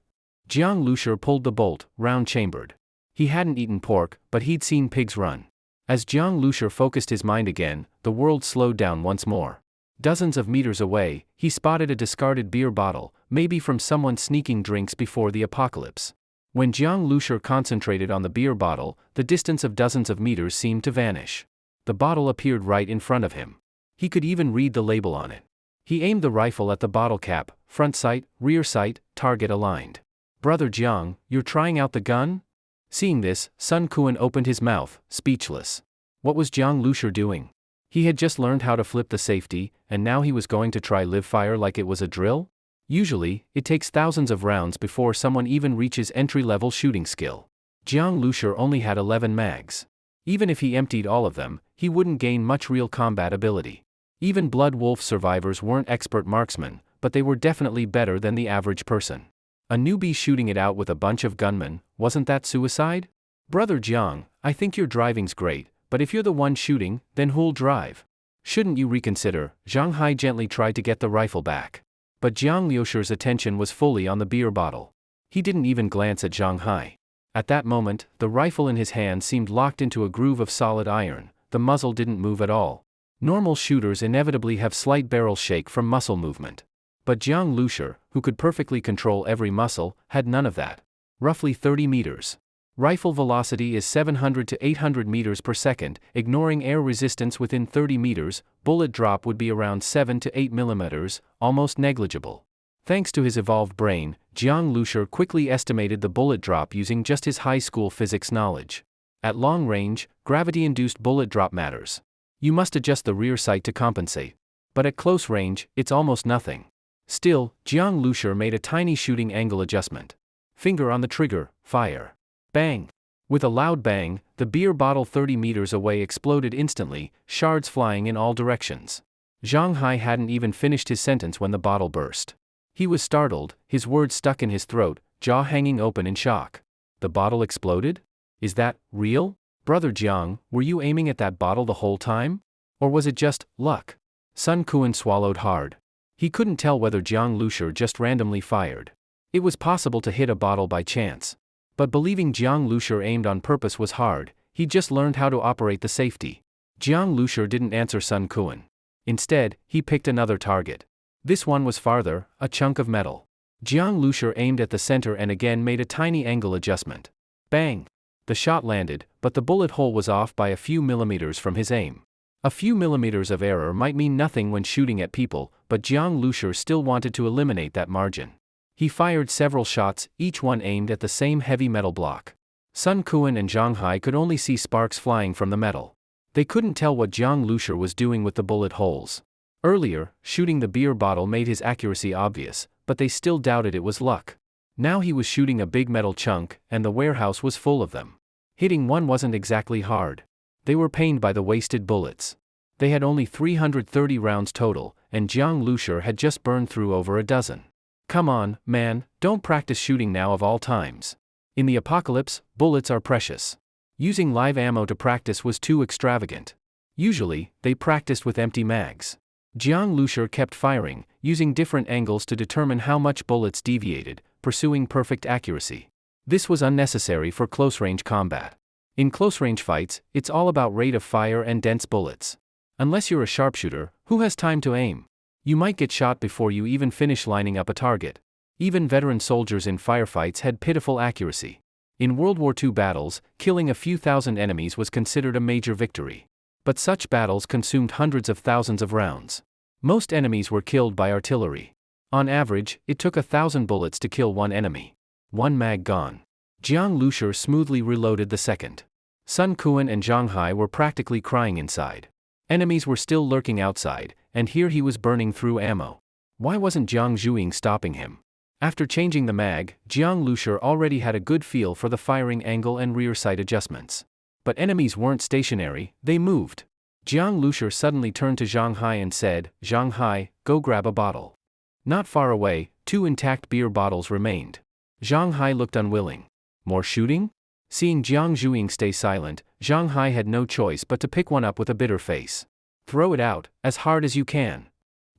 Jiang Lushur pulled the bolt, round-chambered. He hadn't eaten pork, but he'd seen pigs run. As Jiang Lushur focused his mind again, the world slowed down once more. Dozens of meters away, he spotted a discarded beer bottle, maybe from someone sneaking drinks before the apocalypse. When Jiang Lushur concentrated on the beer bottle, the distance of dozens of meters seemed to vanish. The bottle appeared right in front of him. He could even read the label on it. He aimed the rifle at the bottle cap, front sight, rear sight, target aligned. Brother Jiang, you're trying out the gun? Seeing this, Sun Quan opened his mouth, speechless. What was Jiang Lushur doing? He had just learned how to flip the safety, and now he was going to try live fire like it was a drill? Usually, it takes thousands of rounds before someone even reaches entry-level shooting skill. Jiang Lushur only had 11 mags. Even if he emptied all of them, he wouldn't gain much real combat ability. Even Blood Wolf survivors weren't expert marksmen, but they were definitely better than the average person. A newbie shooting it out with a bunch of gunmen, wasn't that suicide? Brother Jiang, I think your driving's great, but if you're the one shooting, then who'll drive? Shouldn't you reconsider? Zhang Hai gently tried to get the rifle back. But Jiang Lushur's attention was fully on the beer bottle. He didn't even glance at Zhang Hai. At that moment, the rifle in his hand seemed locked into a groove of solid iron, the muzzle didn't move at all. Normal shooters inevitably have slight barrel shake from muscle movement. But Jiang Lushur, who could perfectly control every muscle, had none of that. Roughly 30 meters. Rifle velocity is 700 to 800 meters per second, ignoring air resistance within 30 meters, bullet drop would be around 7 to 8 millimeters, almost negligible. Thanks to his evolved brain, Jiang Lushur quickly estimated the bullet drop using just his high school physics knowledge. At long range, gravity-induced bullet drop matters. You must adjust the rear sight to compensate. But at close range, it's almost nothing. Still, Jiang Lushur made a tiny shooting angle adjustment. Finger on the trigger, fire. Bang! With a loud bang, the beer bottle 30 meters away exploded instantly, shards flying in all directions. Zhang Hai hadn't even finished his sentence when the bottle burst. He was startled, his words stuck in his throat, jaw hanging open in shock. The bottle exploded? Is that real? Brother Jiang, were you aiming at that bottle the whole time? Or was it just luck? Sun Quan swallowed hard. He couldn't tell whether Jiang Lushur just randomly fired. It was possible to hit a bottle by chance. But believing Jiang Lushur aimed on purpose was hard. He just learned how to operate the safety. Jiang Lushur didn't answer Sun Kuan. Instead, he picked another target. This one was farther, a chunk of metal. Jiang Lushur aimed at the center and again made a tiny angle adjustment. Bang! The shot landed, but the bullet hole was off by a few millimeters from his aim. A few millimeters of error might mean nothing when shooting at people, but Jiang Lushur still wanted to eliminate that margin. He fired several shots, each one aimed at the same heavy metal block. Sun Kuan and Zhang Hai could only see sparks flying from the metal. They couldn't tell what Jiang Lushur was doing with the bullet holes. Earlier, shooting the beer bottle made his accuracy obvious, but they still doubted it was luck. Now he was shooting a big metal chunk, and the warehouse was full of them. Hitting one wasn't exactly hard. They were pained by the wasted bullets. They had only 330 rounds total, and Jiang Lushur had just burned through over a dozen. Come on, man, don't practice shooting now of all times. In the apocalypse, bullets are precious. Using live ammo to practice was too extravagant. Usually, they practiced with empty mags. Jiang Lushur kept firing, using different angles to determine how much bullets deviated, pursuing perfect accuracy. This was unnecessary for close-range combat. In close-range fights, it's all about rate of fire and dense bullets. Unless you're a sharpshooter, who has time to aim? You might get shot before you even finish lining up a target. Even veteran soldiers in firefights had pitiful accuracy. In World War II battles, killing a few thousand enemies was considered a major victory. But such battles consumed hundreds of thousands of rounds. Most enemies were killed by artillery. On average, it took 1,000 bullets to kill one enemy. One mag gone. Jiang Lushur smoothly reloaded the second. Sun Kuan and Zhang Hai were practically crying inside. Enemies were still lurking outside, and here he was burning through ammo. Why wasn't Zhang Zhuing stopping him? After changing the mag, Jiang Lushur already had a good feel for the firing angle and rear sight adjustments. But enemies weren't stationary, they moved. Jiang Lushur suddenly turned to Zhang Hai and said, "Zhang Hai, go grab a bottle." Not far away, 2 intact beer bottles remained. Zhang Hai looked unwilling. More shooting? Seeing Jiang Zhuing stay silent, Zhang Hai had no choice but to pick one up with a bitter face. "Throw it out, as hard as you can,"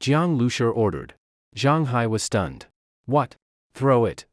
Jiang Lushur ordered. Zhang Hai was stunned. "What? Throw it?"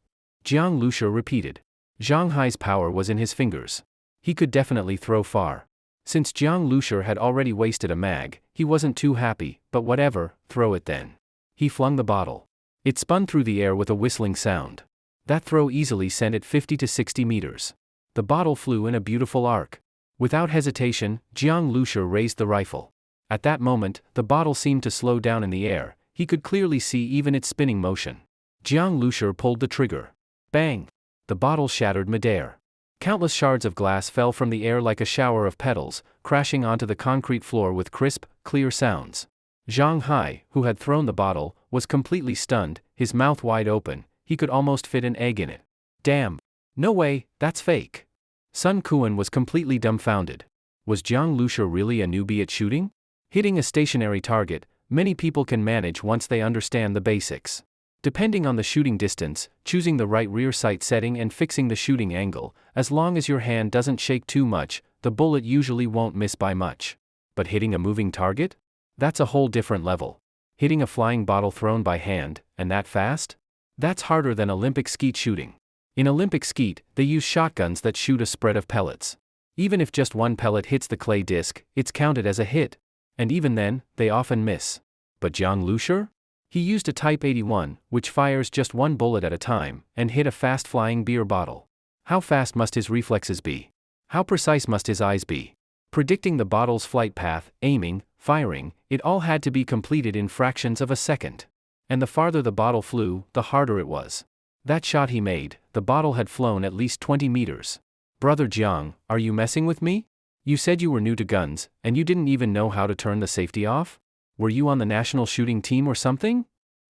Jiang Lushur repeated. Zhang Hai's power was in his fingers. He could definitely throw far. Since Jiang Lushur had already wasted a mag, he wasn't too happy, but whatever, throw it then. He flung the bottle. It spun through the air with a whistling sound. That throw easily sent it 50 to 60 meters. The bottle flew in a beautiful arc. Without hesitation, Jiang Lushur raised the rifle. At that moment, the bottle seemed to slow down in the air. He could clearly see even its spinning motion. Jiang Lushur pulled the trigger. Bang! The bottle shattered midair. Countless shards of glass fell from the air like a shower of petals, crashing onto the concrete floor with crisp, clear sounds. Zhang Hai, who had thrown the bottle, was completely stunned, his mouth wide open. He could almost fit an egg in it. Damn! No way, that's fake. Sun Kuan was completely dumbfounded. Was Jiang Lushur really a newbie at shooting? Hitting a stationary target, many people can manage once they understand the basics. Depending on the shooting distance, choosing the right rear sight setting and fixing the shooting angle, as long as your hand doesn't shake too much, the bullet usually won't miss by much. But hitting a moving target? That's a whole different level. Hitting a flying bottle thrown by hand, and that fast? That's harder than Olympic skeet shooting. In Olympic skeet, they use shotguns that shoot a spread of pellets. Even if just one pellet hits the clay disc, it's counted as a hit. And even then, they often miss. But Jiang Lushur? He used a Type 81, which fires just one bullet at a time, and hit a fast-flying beer bottle. How fast must his reflexes be? How precise must his eyes be? Predicting the bottle's flight path, aiming, firing, it all had to be completed in fractions of a second. And the farther the bottle flew, the harder it was. That shot he made, the bottle had flown at least 20 meters. Brother Jiang, are you messing with me? You said you were new to guns, and you didn't even know how to turn the safety off? Were you on the national shooting team or something?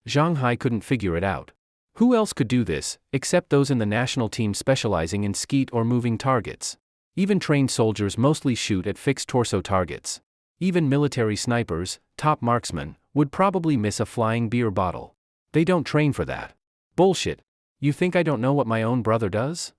Zhang Hai couldn't figure it out. Who else could do this, except those in the national team specializing in skeet or moving targets? Even trained soldiers mostly shoot at fixed torso targets. Even military snipers, top marksmen, would probably miss a flying beer bottle. They don't train for that. Bullshit. You think I don't know what my own brother does?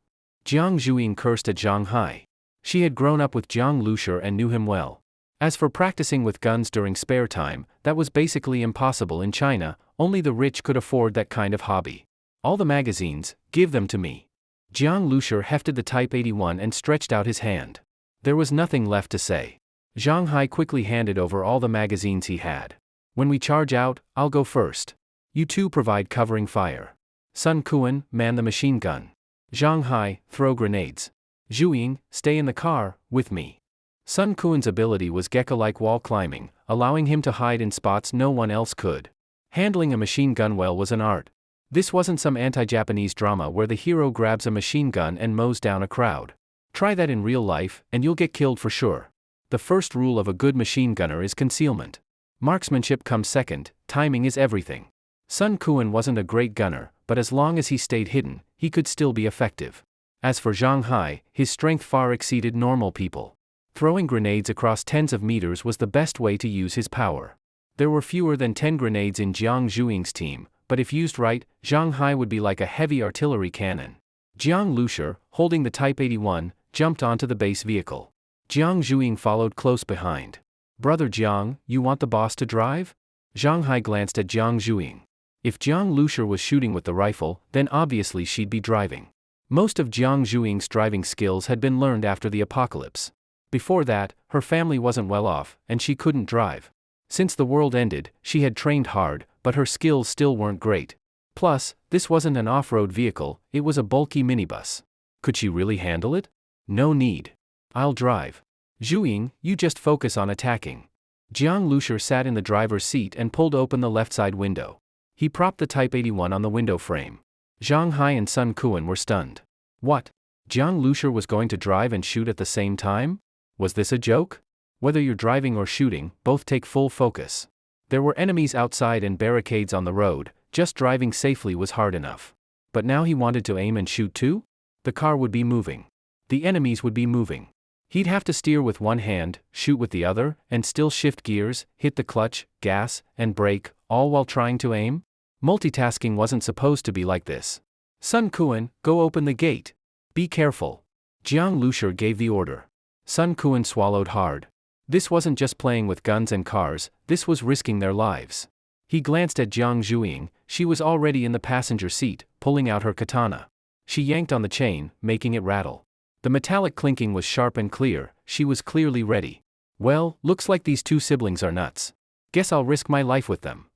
Jiang Zhuing cursed at Zhang Hai. She had grown up with Jiang Lushur and knew him well. As for practicing with guns during spare time, that was basically impossible in China. Only the rich could afford that kind of hobby. All the magazines, give them to me. Jiang Lushur hefted the Type 81 and stretched out his hand. There was nothing left to say. Zhang Hai quickly handed over all the magazines he had. When we charge out, I'll go first. You two provide covering fire. Sun Kuan, man the machine gun. Zhang Hai, throw grenades. Zhuing, stay in the car, with me. Sun Kuan's ability was Gecko-like wall climbing, allowing him to hide in spots no one else could. Handling a machine gun well was an art. This wasn't some anti-Japanese drama where the hero grabs a machine gun and mows down a crowd. Try that in real life, and you'll get killed for sure. The first rule of a good machine gunner is concealment. Marksmanship comes second, timing is everything. Sun Kuan wasn't a great gunner, but as long as he stayed hidden, he could still be effective. As for Zhang Hai, his strength far exceeded normal people. Throwing grenades across tens of meters was the best way to use his power. There were fewer than 10 grenades in Jiang Zhuing's team, but if used right, Zhang Hai would be like a heavy artillery cannon. Jiang Lushur, holding the Type 81, jumped onto the base vehicle. Jiang Zhuing followed close behind. Brother Jiang, you want the boss to drive? Zhang Hai glanced at Jiang Zhuing. If Jiang Lushur was shooting with the rifle, then obviously she'd be driving. Most of Jiang Zhuing's driving skills had been learned after the apocalypse. Before that, her family wasn't well off, and she couldn't drive. Since the world ended, she had trained hard, but her skills still weren't great. Plus, this wasn't an off-road vehicle, it was a bulky minibus. Could she really handle it? No need. I'll drive. Zhuing, you just focus on attacking. Jiang Lushur sat in the driver's seat and pulled open the left side window. He propped the Type 81 on the window frame. Zhang Hai and Sun Kuan were stunned. What? Jiang Lushur was going to drive and shoot at the same time? Was this a joke? Whether you're driving or shooting, both take full focus. There were enemies outside and barricades on the road, just driving safely was hard enough. But now he wanted to aim and shoot too? The car would be moving. The enemies would be moving. He'd have to steer with one hand, shoot with the other, and still shift gears, hit the clutch, gas, and brake, all while trying to aim? Multitasking wasn't supposed to be like this. Sun Kuan, go open the gate. Be careful. Jiang Lushur gave the order. Sun Kuan swallowed hard. This wasn't just playing with guns and cars, this was risking their lives. He glanced at Jiang Zhuing, she was already in the passenger seat, pulling out her katana. She yanked on the chain, making it rattle. The metallic clinking was sharp and clear, she was clearly ready. Well, looks like these two siblings are nuts. Guess I'll risk my life with them.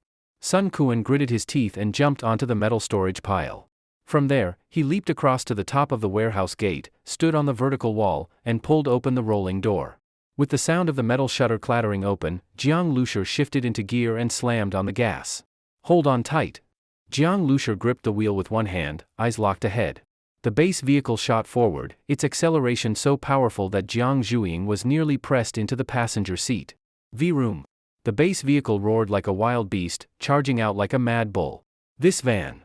Sun Kuan gritted his teeth and jumped onto the metal storage pile. From there, he leaped across to the top of the warehouse gate, stood on the vertical wall, and pulled open the rolling door. With the sound of the metal shutter clattering open, Jiang Lushur shifted into gear and slammed on the gas. Hold on tight. Jiang Lushur gripped the wheel with one hand, eyes locked ahead. The base vehicle shot forward, its acceleration so powerful that Jiang Zhuing was nearly pressed into the passenger seat. V-room. The base vehicle roared like a wild beast, charging out like a mad bull. This van.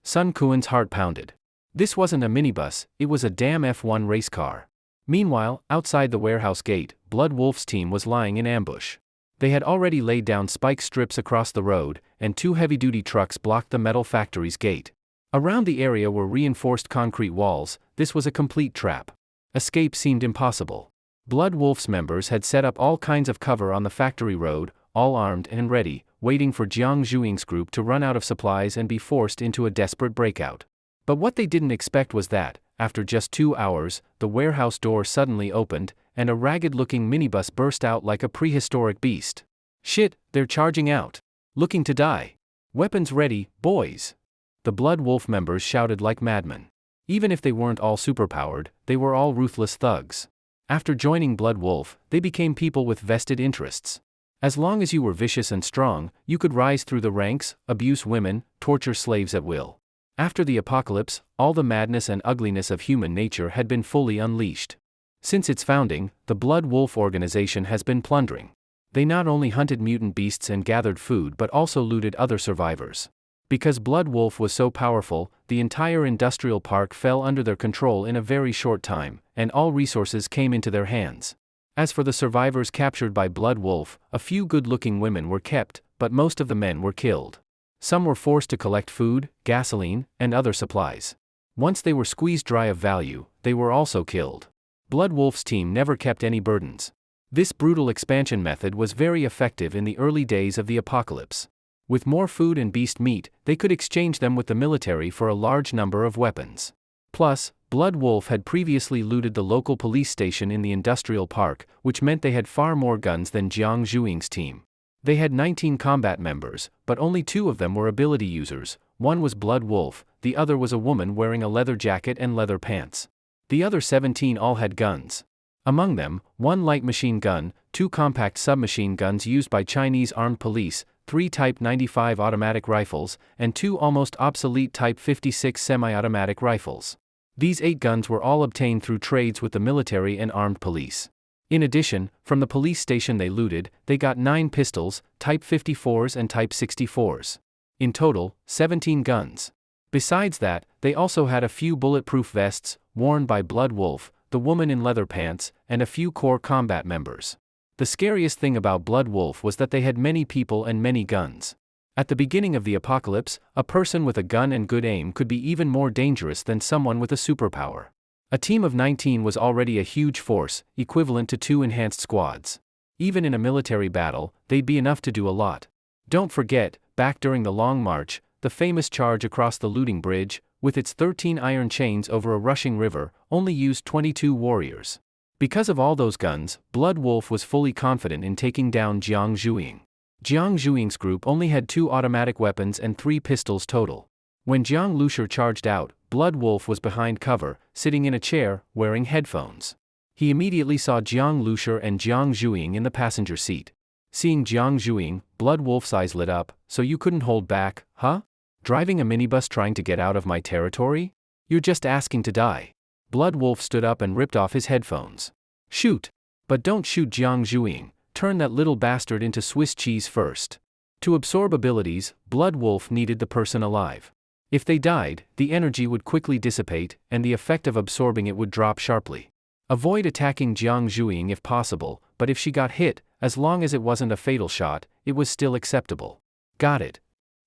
Sun Kuan's heart pounded. This wasn't a minibus, it was a damn F1 race car. Meanwhile, outside the warehouse gate, Blood Wolf's team was lying in ambush. They had already laid down spike strips across the road, and two heavy-duty trucks blocked the metal factory's gate. Around the area were reinforced concrete walls, this was a complete trap. Escape seemed impossible. Blood Wolf's members had set up all kinds of cover on the factory road, all armed and ready, waiting for Jiang Zhuing's group to run out of supplies and be forced into a desperate breakout. But what they didn't expect was that, after just 2 hours, the warehouse door suddenly opened, and a ragged-looking minibus burst out like a prehistoric beast. Shit, they're charging out. Looking to die. Weapons ready, boys. The Blood Wolf members shouted like madmen. Even if they weren't all superpowered, they were all ruthless thugs. After joining Blood Wolf, they became people with vested interests. As long as you were vicious and strong, you could rise through the ranks, abuse women, torture slaves at will. After the apocalypse, all the madness and ugliness of human nature had been fully unleashed. Since its founding, the Blood Wolf organization has been plundering. They not only hunted mutant beasts and gathered food but also looted other survivors. Because Blood Wolf was so powerful, the entire industrial park fell under their control in a very short time, and all resources came into their hands. As for the survivors captured by Blood Wolf, a few good-looking women were kept, but most of the men were killed. Some were forced to collect food, gasoline, and other supplies. Once they were squeezed dry of value, they were also killed. Blood Wolf's team never kept any burdens. This brutal expansion method was very effective in the early days of the apocalypse. With more food and beast meat, they could exchange them with the military for a large number of weapons. Plus, Blood Wolf had previously looted the local police station in the industrial park, which meant they had far more guns than Jiang Zhuing's team. They had 19 combat members, but only 2 of them were ability users. One was Blood Wolf, the other was a woman wearing a leather jacket and leather pants. The other 17 all had guns. Among them, 1 light machine gun, 2 compact submachine guns used by Chinese armed police, 3 Type 95 automatic rifles, and 2 almost obsolete Type 56 semi-automatic rifles. These 8 guns were all obtained through trades with the military and armed police. In addition, from the police station they looted, they got 9 pistols, Type 54s and Type 64s. In total, 17 guns. Besides that, they also had a few bulletproof vests, worn by Blood Wolf, the woman in leather pants, and a few core combat members. The scariest thing about Blood Wolf was that they had many people and many guns. At the beginning of the apocalypse, a person with a gun and good aim could be even more dangerous than someone with a superpower. A team of 19 was already a huge force, equivalent to 2 enhanced squads. Even in a military battle, they'd be enough to do a lot. Don't forget, back during the Long March, the famous charge across the looting bridge, with its 13 iron chains over a rushing river, only used 22 warriors. Because of all those guns, Blood Wolf was fully confident in taking down Jiang Zhuing. Jiang Zhuing's group only had 2 automatic weapons and 3 pistols total. When Jiang Lusher charged out, Blood Wolf was behind cover, sitting in a chair, wearing headphones. He immediately saw Jiang Lusher and Jiang Zhuing in the passenger seat. Seeing Jiang Zhuing, Blood Wolf's eyes lit up. So you couldn't hold back, huh? Driving a minibus trying to get out of my territory? You're just asking to die. Blood Wolf stood up and ripped off his headphones. Shoot! But don't shoot Jiang Zhuing. Turn that little bastard into Swiss cheese first. To absorb abilities, Blood Wolf needed the person alive. If they died, the energy would quickly dissipate, and the effect of absorbing it would drop sharply. Avoid attacking Jiang Zhuing if possible, but if she got hit, as long as it wasn't a fatal shot, it was still acceptable. Got it.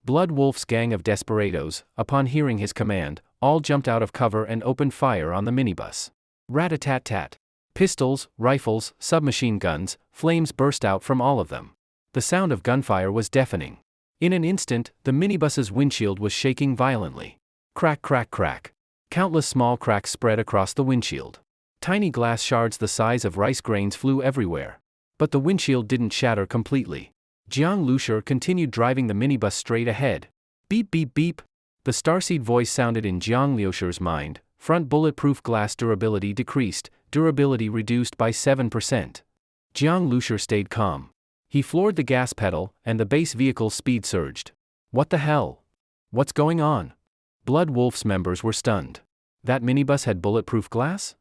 Blood Wolf's gang of desperados, upon hearing his command, all jumped out of cover and opened fire on the minibus. Rat-a-tat-tat. Pistols, rifles, submachine guns, flames burst out from all of them. The sound of gunfire was deafening. In an instant, the minibus's windshield was shaking violently. Crack, crack, crack. Countless small cracks spread across the windshield. Tiny glass shards the size of rice grains flew everywhere. But the windshield didn't shatter completely. Jiang Lusher continued driving the minibus straight ahead. Beep beep beep. The starseed voice sounded in Jiang Lusher's mind. Front bulletproof glass durability decreased, durability reduced by 7%. Jiang Lusher stayed calm. He floored the gas pedal, and the base vehicle's speed surged. What the hell? What's going on? Blood Wolf's members were stunned. That minibus had bulletproof glass?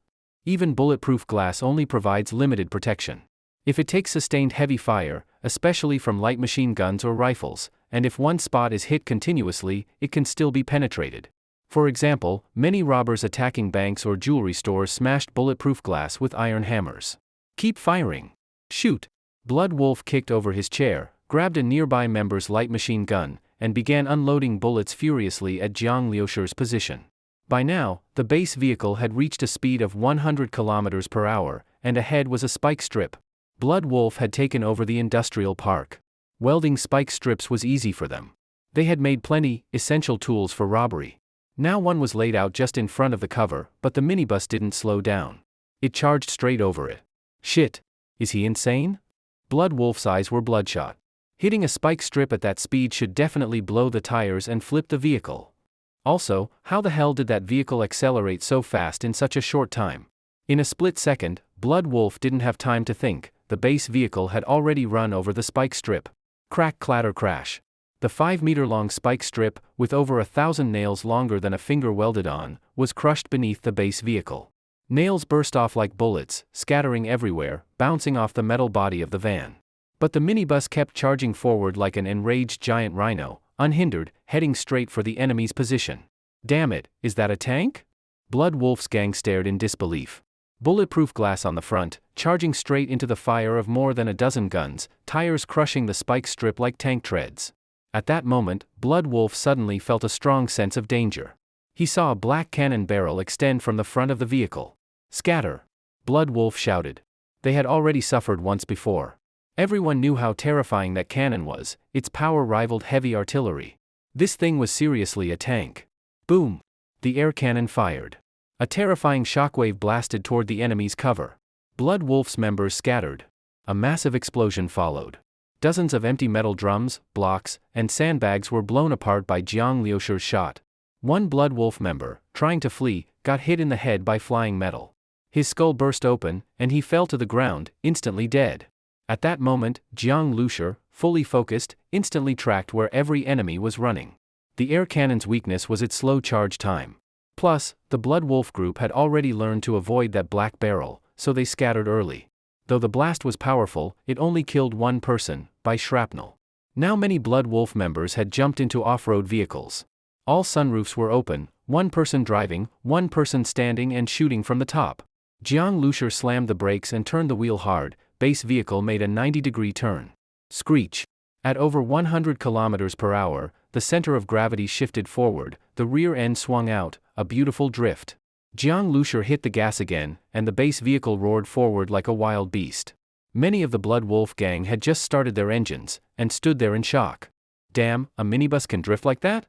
Even bulletproof glass only provides limited protection. If it takes sustained heavy fire, especially from light machine guns or rifles, and if one spot is hit continuously, it can still be penetrated. For example, many robbers attacking banks or jewelry stores smashed bulletproof glass with iron hammers. Keep firing. Shoot. Blood Wolf kicked over his chair, grabbed a nearby member's light machine gun, and began unloading bullets furiously at Jiang Lusher's position. By now, the base vehicle had reached a speed of 100 km per hour, and ahead was a spike strip. Blood Wolf had taken over the industrial park. Welding spike strips was easy for them. They had made plenty, essential tools for robbery. Now one was laid out just in front of the cover, but the minibus didn't slow down. It charged straight over it. Shit. Is he insane? Blood Wolf's eyes were bloodshot. Hitting a spike strip at that speed should definitely blow the tires and flip the vehicle. Also, how the hell did that vehicle accelerate so fast in such a short time? In a split second, Blood Wolf didn't have time to think. The base vehicle had already run over the spike strip. Crack, clatter, crash. The 5-meter-long spike strip, with over 1,000 nails longer than a finger welded on, was crushed beneath the base vehicle. Nails burst off like bullets, scattering everywhere, bouncing off the metal body of the van. But the minibus kept charging forward like an enraged giant rhino, unhindered, heading straight for the enemy's position. Damn it, is that a tank? Blood Wolf's gang stared in disbelief. Bulletproof glass on the front, charging straight into the fire of more than a dozen guns, tires crushing the spike strip like tank treads. At that moment, Blood Wolf suddenly felt a strong sense of danger. He saw a black cannon barrel extend from the front of the vehicle. Scatter! Blood Wolf shouted. They had already suffered once before. Everyone knew how terrifying that cannon was, its power rivaled heavy artillery. This thing was seriously a tank. Boom! The air cannon fired. A terrifying shockwave blasted toward the enemy's cover. Blood Wolf's members scattered. A massive explosion followed. Dozens of empty metal drums, blocks, and sandbags were blown apart by Jiang Liusher's shot. One Blood Wolf member, trying to flee, got hit in the head by flying metal. His skull burst open, and he fell to the ground, instantly dead. At that moment, Jiang Liusher, fully focused, instantly tracked where every enemy was running. The air cannon's weakness was its slow charge time. Plus, the Blood Wolf group had already learned to avoid that black barrel, so they scattered early. Though the blast was powerful, it only killed one person, by shrapnel. Now many Blood Wolf members had jumped into off-road vehicles. All sunroofs were open, one person driving, one person standing and shooting from the top. Jiang Liusher slammed the brakes and turned the wheel hard. Base vehicle made a 90-degree turn. Screech. At over 100 km per hour, the center of gravity shifted forward, the rear end swung out, a beautiful drift. Jiang Liusher hit the gas again, and the base vehicle roared forward like a wild beast. Many of the Blood Wolf gang had just started their engines, and stood there in shock. Damn, a minibus can drift like that?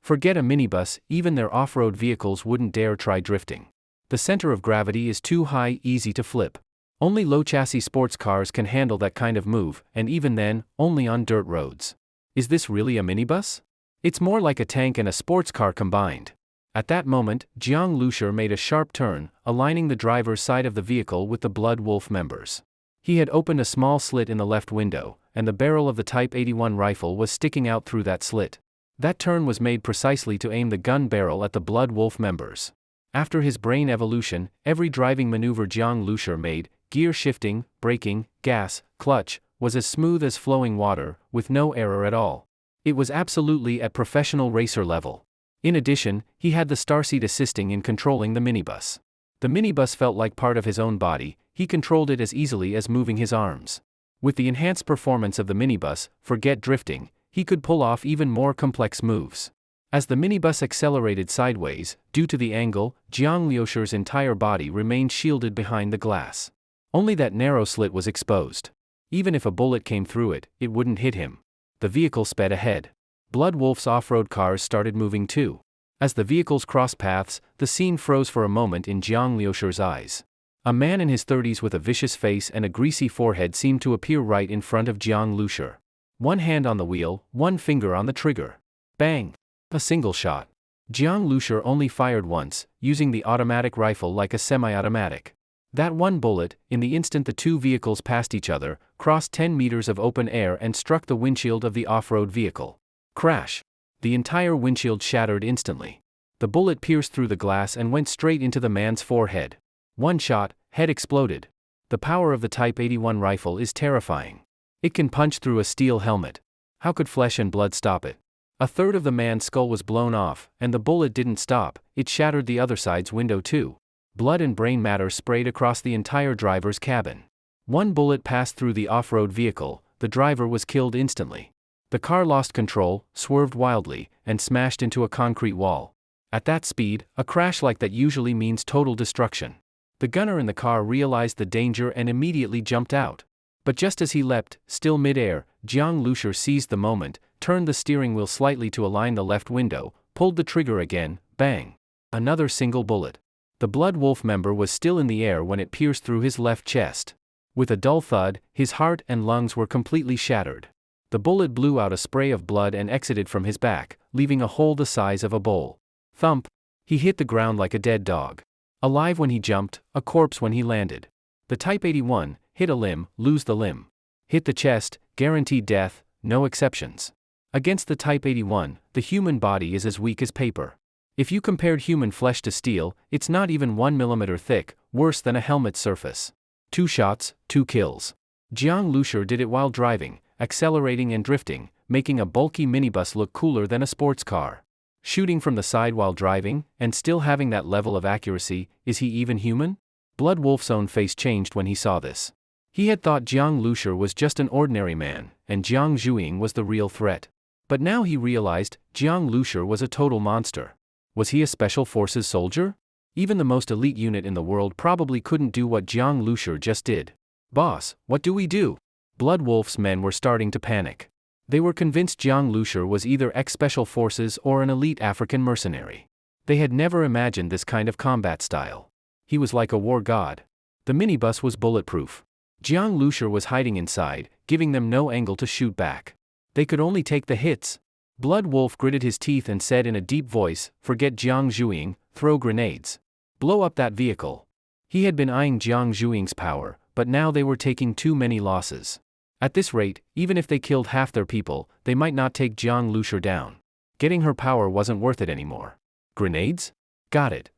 Forget a minibus, even their off-road vehicles wouldn't dare try drifting. The center of gravity is too high, easy to flip. Only low-chassis sports cars can handle that kind of move, and even then, only on dirt roads. Is this really a minibus? It's more like a tank and a sports car combined. At that moment, Jiang Liusher made a sharp turn, aligning the driver's side of the vehicle with the Blood Wolf members. He had opened a small slit in the left window, and the barrel of the Type 81 rifle was sticking out through that slit. That turn was made precisely to aim the gun barrel at the Blood Wolf members. After his brain evolution, every driving maneuver Jiang Liusher made, gear shifting, braking, gas, clutch, was as smooth as flowing water, with no error at all. It was absolutely at professional racer level. In addition, he had the starseed assisting in controlling the minibus. The minibus felt like part of his own body, he controlled it as easily as moving his arms. With the enhanced performance of the minibus, forget drifting, he could pull off even more complex moves. As the minibus accelerated sideways, due to the angle, Jiang Liusher's entire body remained shielded behind the glass. Only that narrow slit was exposed. Even if a bullet came through it, it wouldn't hit him. The vehicle sped ahead. Blood Wolf's off-road cars started moving too. As the vehicles crossed paths, the scene froze for a moment in Jiang Liusher's eyes. A man in his 30s with a vicious face and a greasy forehead seemed to appear right in front of Jiang Liusher. One hand on the wheel, one finger on the trigger. Bang! A single shot. Jiang Liusher only fired once, using the automatic rifle like a semi-automatic. That one bullet, in the instant the two vehicles passed each other, crossed 10 meters of open air and struck the windshield of the off-road vehicle. Crash! The entire windshield shattered instantly. The bullet pierced through the glass and went straight into the man's forehead. One shot, head exploded. The power of the Type 81 rifle is terrifying. It can punch through a steel helmet. How could flesh and blood stop it? A third of the man's skull was blown off, and the bullet didn't stop, it shattered the other side's window too. Blood and brain matter sprayed across the entire driver's cabin. One bullet passed through the off-road vehicle, the driver was killed instantly. The car lost control, swerved wildly, and smashed into a concrete wall. At that speed, a crash like that usually means total destruction. The gunner in the car realized the danger and immediately jumped out. But just as he leapt, still mid-air, Jiang Liusher seized the moment, turned the steering wheel slightly to align the left window, pulled the trigger again, bang! Another single bullet. The Blood Wolf member was still in the air when it pierced through his left chest. With a dull thud, his heart and lungs were completely shattered. The bullet blew out a spray of blood and exited from his back, leaving a hole the size of a bowl. Thump! He hit the ground like a dead dog. Alive when he jumped, a corpse when he landed. The Type 81, hit a limb, lose the limb. Hit the chest, guaranteed death, no exceptions. Against the Type 81, the human body is as weak as paper. If you compared human flesh to steel, it's not even 1 millimeter thick, worse than a helmet's surface. 2 shots, 2 kills. Jiang Liusher did it while driving, accelerating and drifting, making a bulky minibus look cooler than a sports car. Shooting from the side while driving, and still having that level of accuracy, is he even human? Blood Wolf's own face changed when he saw this. He had thought Jiang Liusher was just an ordinary man, and Zhuing was the real threat. But now he realized, Jiang Liusher was a total monster. Was he a special forces soldier? Even the most elite unit in the world probably couldn't do what Jiang Liusher just did. Boss, what do we do? Blood Wolf's men were starting to panic. They were convinced Jiang Liusher was either ex-special forces or an elite African mercenary. They had never imagined this kind of combat style. He was like a war god. The minibus was bulletproof. Jiang Lushur was hiding inside, giving them no angle to shoot back. They could only take the hits. Blood Wolf gritted his teeth and said in a deep voice, "Forget Jiang Zhuing, throw grenades. Blow up that vehicle." He had been eyeing Jiang Zhuing's power, but now they were taking too many losses. At this rate, even if they killed half their people, they might not take Jiang Lushur down. Getting her power wasn't worth it anymore. Grenades? Got it.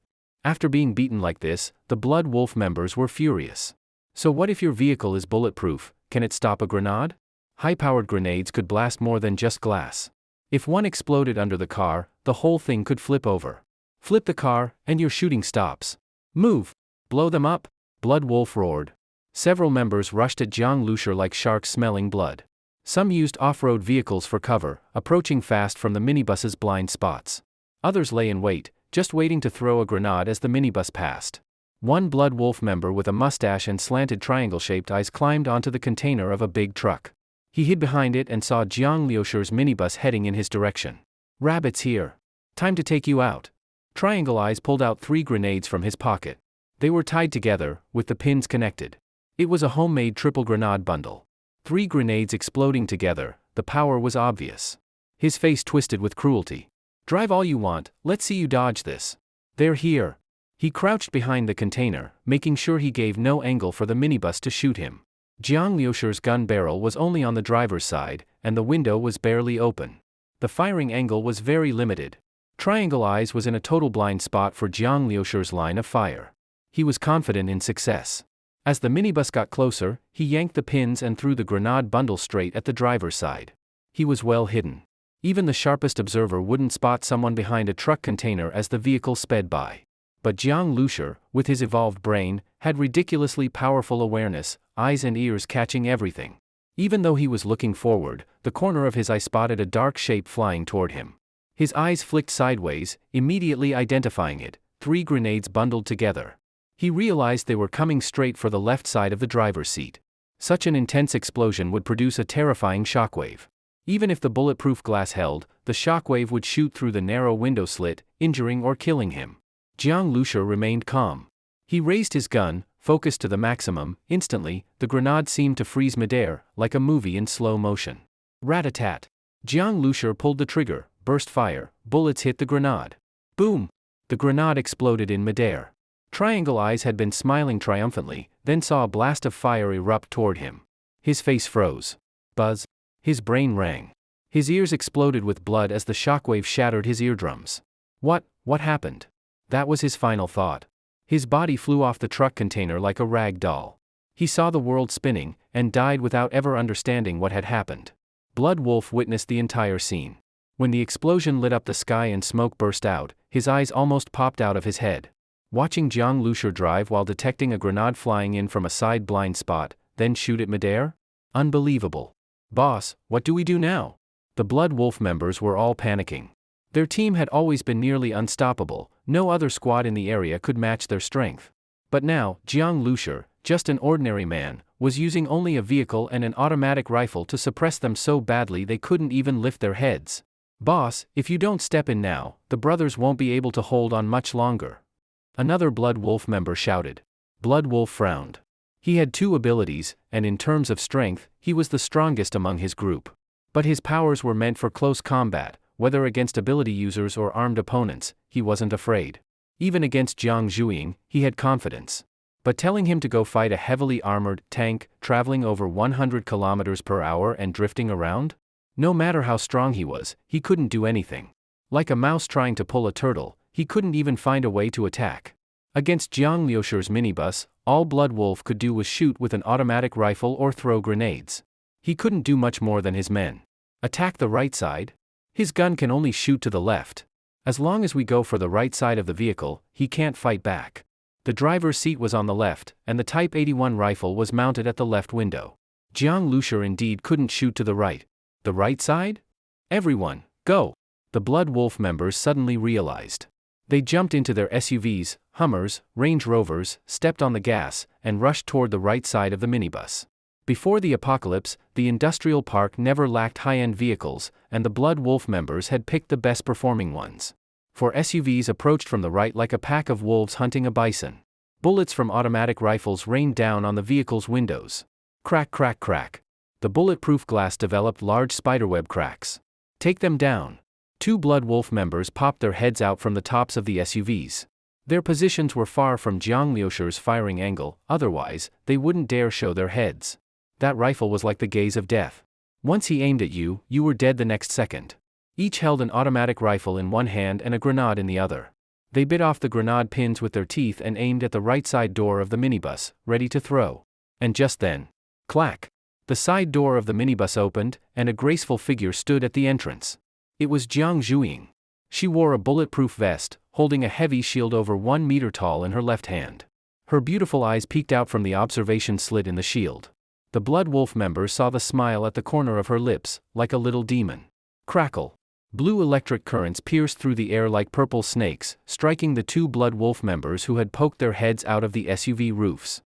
After being beaten like this, the Blood Wolf members were furious. So what if your vehicle is bulletproof? Can it stop a grenade? High-powered grenades could blast more than just glass. If one exploded under the car, the whole thing could flip over. Flip the car, and your shooting stops. Move! Blow them up! Blood Wolf roared. Several members rushed at Jiang Lushur like sharks smelling blood. Some used off-road vehicles for cover, approaching fast from the minibus's blind spots. Others lay in wait, just waiting to throw a grenade as the minibus passed. One Blood Wolf member with a mustache and slanted triangle-shaped eyes climbed onto the container of a big truck. He hid behind it and saw Jiang Lushur's minibus heading in his direction. "Rabbit's here. Time to take you out." Triangle Eyes pulled out 3 grenades from his pocket. They were tied together, with the pins connected. It was a homemade triple grenade bundle. 3 grenades exploding together, the power was obvious. His face twisted with cruelty. "Drive all you want, let's see you dodge this." "They're here." He crouched behind the container, making sure he gave no angle for the minibus to shoot him. Jiang Lushur's gun barrel was only on the driver's side, and the window was barely open. The firing angle was very limited. Triangle Eyes was in a total blind spot for Jiang Lushur's line of fire. He was confident in success. As the minibus got closer, he yanked the pins and threw the grenade bundle straight at the driver's side. He was well hidden. Even the sharpest observer wouldn't spot someone behind a truck container as the vehicle sped by. But Jiang Lushur, with his evolved brain, had ridiculously powerful awareness, eyes and ears catching everything. Even though he was looking forward, the corner of his eye spotted a dark shape flying toward him. His eyes flicked sideways, immediately identifying it, 3 grenades bundled together. He realized they were coming straight for the left side of the driver's seat. Such an intense explosion would produce a terrifying shockwave. Even if the bulletproof glass held, the shockwave would shoot through the narrow window slit, injuring or killing him. Jiang Lushur remained calm. He raised his gun, focused to the maximum. Instantly, the grenade seemed to freeze midair, like a movie in slow motion. Rat-a-tat. Jiang Lushur pulled the trigger, burst fire, bullets hit the grenade. Boom! The grenade exploded in midair. Triangle Eyes had been smiling triumphantly, then saw a blast of fire erupt toward him. His face froze. Buzz. His brain rang. His ears exploded with blood as the shockwave shattered his eardrums. What happened? That was his final thought. His body flew off the truck container like a rag doll. He saw the world spinning, and died without ever understanding what had happened. Blood Wolf witnessed the entire scene. When the explosion lit up the sky and smoke burst out, his eyes almost popped out of his head. Watching Jiang Lushur drive while detecting a grenade flying in from a side blind spot, then shoot it midair? Unbelievable. "Boss, what do we do now?" The Blood Wolf members were all panicking. Their team had always been nearly unstoppable, no other squad in the area could match their strength. But now, Jiang Lushur, just an ordinary man, was using only a vehicle and an automatic rifle to suppress them so badly they couldn't even lift their heads. "Boss, if you don't step in now, the brothers won't be able to hold on much longer." Another Blood Wolf member shouted. Blood Wolf frowned. He had 2 abilities, and in terms of strength, he was the strongest among his group. But his powers were meant for close combat, whether against ability users or armed opponents, he wasn't afraid. Even against Jiang Zhuing, he had confidence. But telling him to go fight a heavily armored tank, traveling over 100 kilometers per hour and drifting around? No matter how strong he was, he couldn't do anything. Like a mouse trying to pull a turtle, he couldn't even find a way to attack. Against Jiang Lushur's minibus, all Blood Wolf could do was shoot with an automatic rifle or throw grenades. He couldn't do much more than his men. Attack the right side? His gun can only shoot to the left. As long as we go for the right side of the vehicle, he can't fight back. The driver's seat was on the left, and the Type 81 rifle was mounted at the left window. Jiang Lushur indeed couldn't shoot to the right. The right side? Everyone, go! The Blood Wolf members suddenly realized. They jumped into their SUVs, Hummers, Range Rovers, stepped on the gas, and rushed toward the right side of the minibus. Before the apocalypse, the industrial park never lacked high-end vehicles, and the Blood Wolf members had picked the best-performing ones. Four SUVs approached from the right like a pack of wolves hunting a bison. Bullets from automatic rifles rained down on the vehicle's windows. Crack, crack, crack. The bulletproof glass developed large spiderweb cracks. Take them down. Two Blood Wolf members popped their heads out from the tops of the SUVs. Their positions were far from Jiang Liusher's firing angle, otherwise, they wouldn't dare show their heads. That rifle was like the gaze of death. Once he aimed at you, you were dead the next second. Each held an automatic rifle in one hand and a grenade in the other. They bit off the grenade pins with their teeth and aimed at the right side door of the minibus, ready to throw. And just then, clack! The side door of the minibus opened, and a graceful figure stood at the entrance. It was Zhuing. She wore a bulletproof vest, holding a heavy shield over 1 meter tall in her left hand. Her beautiful eyes peeked out from the observation slit in the shield. The Blood Wolf members saw the smile at the corner of her lips, like a little demon. Crackle! Blue electric currents pierced through the air like purple snakes, striking the two Blood Wolf members who had poked their heads out of the SUV roofs.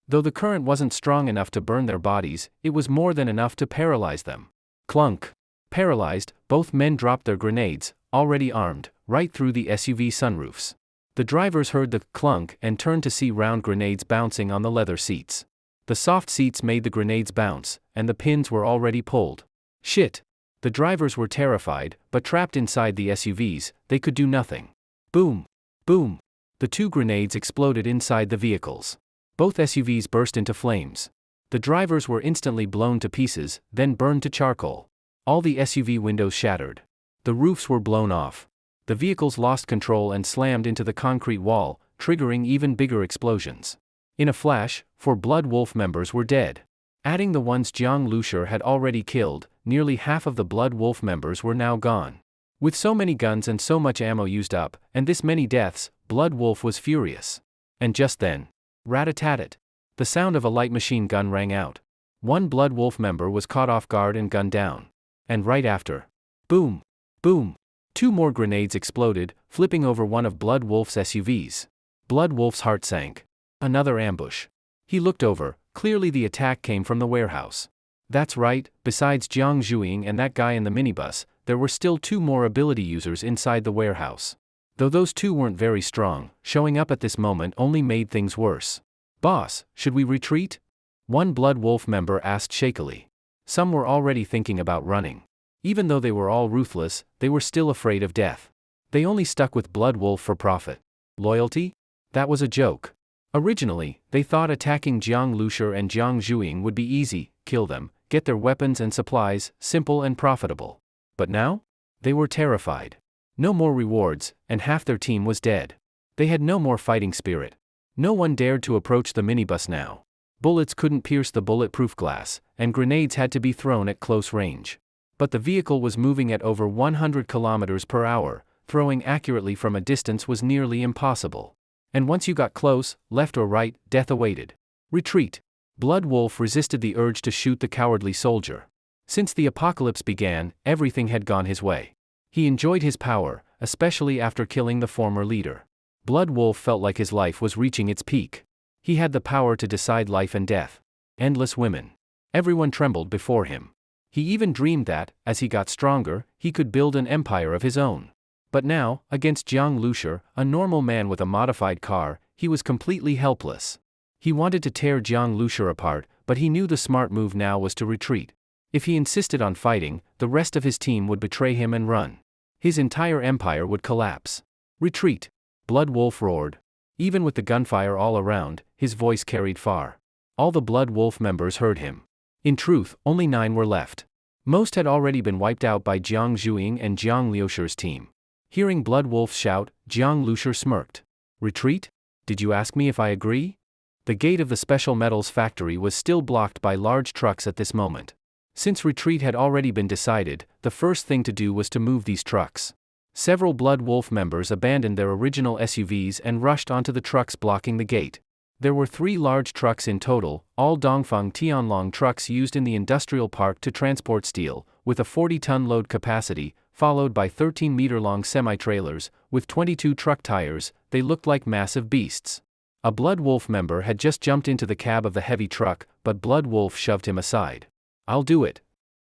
Though the current wasn't strong enough to burn their bodies, it was more than enough to paralyze them. Clunk! Paralyzed, both men dropped their grenades, already armed, right through the SUV sunroofs. The drivers heard the clunk and turned to see round grenades bouncing on the leather seats. The soft seats made the grenades bounce, and the pins were already pulled. Shit! The drivers were terrified, but trapped inside the SUVs, they could do nothing. Boom! Boom! The two grenades exploded inside the vehicles. Both SUVs burst into flames. The drivers were instantly blown to pieces, then burned to charcoal. All the SUV windows shattered. The roofs were blown off. The vehicles lost control and slammed into the concrete wall, triggering even bigger explosions. In a flash, 4 Blood Wolf members were dead. Adding the ones Jiang Liusher had already killed, nearly half of the Blood Wolf members were now gone. With so many guns and so much ammo used up, and this many deaths, Blood Wolf was furious. And just then, rat-a-tat-tat, the sound of a light machine gun rang out. One Blood Wolf member was caught off guard and gunned down. And right after, boom! Boom! 2 more grenades exploded, flipping over one of Blood Wolf's SUVs. Blood Wolf's heart sank. Another ambush. He looked over, clearly the attack came from the warehouse. That's right, besides Jiang Zhuing and that guy in the minibus, there were still 2 more ability users inside the warehouse. Though those 2 weren't very strong, showing up at this moment only made things worse. Boss, should we retreat? One Blood Wolf member asked shakily. Some were already thinking about running. Even though they were all ruthless, they were still afraid of death. They only stuck with Blood Wolf for profit. Loyalty? That was a joke. Originally, they thought attacking Jiang Liusher and Jiang Zhuing would be easy, kill them, get their weapons and supplies, simple and profitable. But now? They were terrified. No more rewards, and half their team was dead. They had no more fighting spirit. No one dared to approach the minibus now. Bullets couldn't pierce the bulletproof glass, and grenades had to be thrown at close range. But the vehicle was moving at over 100 kilometers per hour, throwing accurately from a distance was nearly impossible. And once you got close, left or right, death awaited. Retreat. Blood Wolf resisted the urge to shoot the cowardly soldier. Since the apocalypse began, everything had gone his way. He enjoyed his power, especially after killing the former leader. Blood Wolf felt like his life was reaching its peak. He had the power to decide life and death. Endless women. Everyone trembled before him. He even dreamed that, as he got stronger, he could build an empire of his own. But now, against Jiang Liusher, a normal man with a modified car, he was completely helpless. He wanted to tear Jiang Liusher apart, but he knew the smart move now was to retreat. If he insisted on fighting, the rest of his team would betray him and run. His entire empire would collapse. Retreat! Blood Wolf roared. Even with the gunfire all around, his voice carried far. All the Blood Wolf members heard him. In truth, only 9 were left. Most had already been wiped out by Jiang Zhuing and Jiang Liusher's team. Hearing Blood Wolf shout, Jiang Liusher smirked. Retreat? Did you ask me if I agree? The gate of the special metals factory was still blocked by large trucks at this moment. Since retreat had already been decided, the first thing to do was to move these trucks. Several Blood Wolf members abandoned their original SUVs and rushed onto the trucks blocking the gate. There were 3 large trucks in total, all Dongfeng Tianlong trucks used in the industrial park to transport steel, with a 40-ton load capacity, followed by 13-meter-long semi-trailers, with 22 truck tires. They looked like massive beasts. A Blood Wolf member had just jumped into the cab of the heavy truck, but Blood Wolf shoved him aside. I'll do it.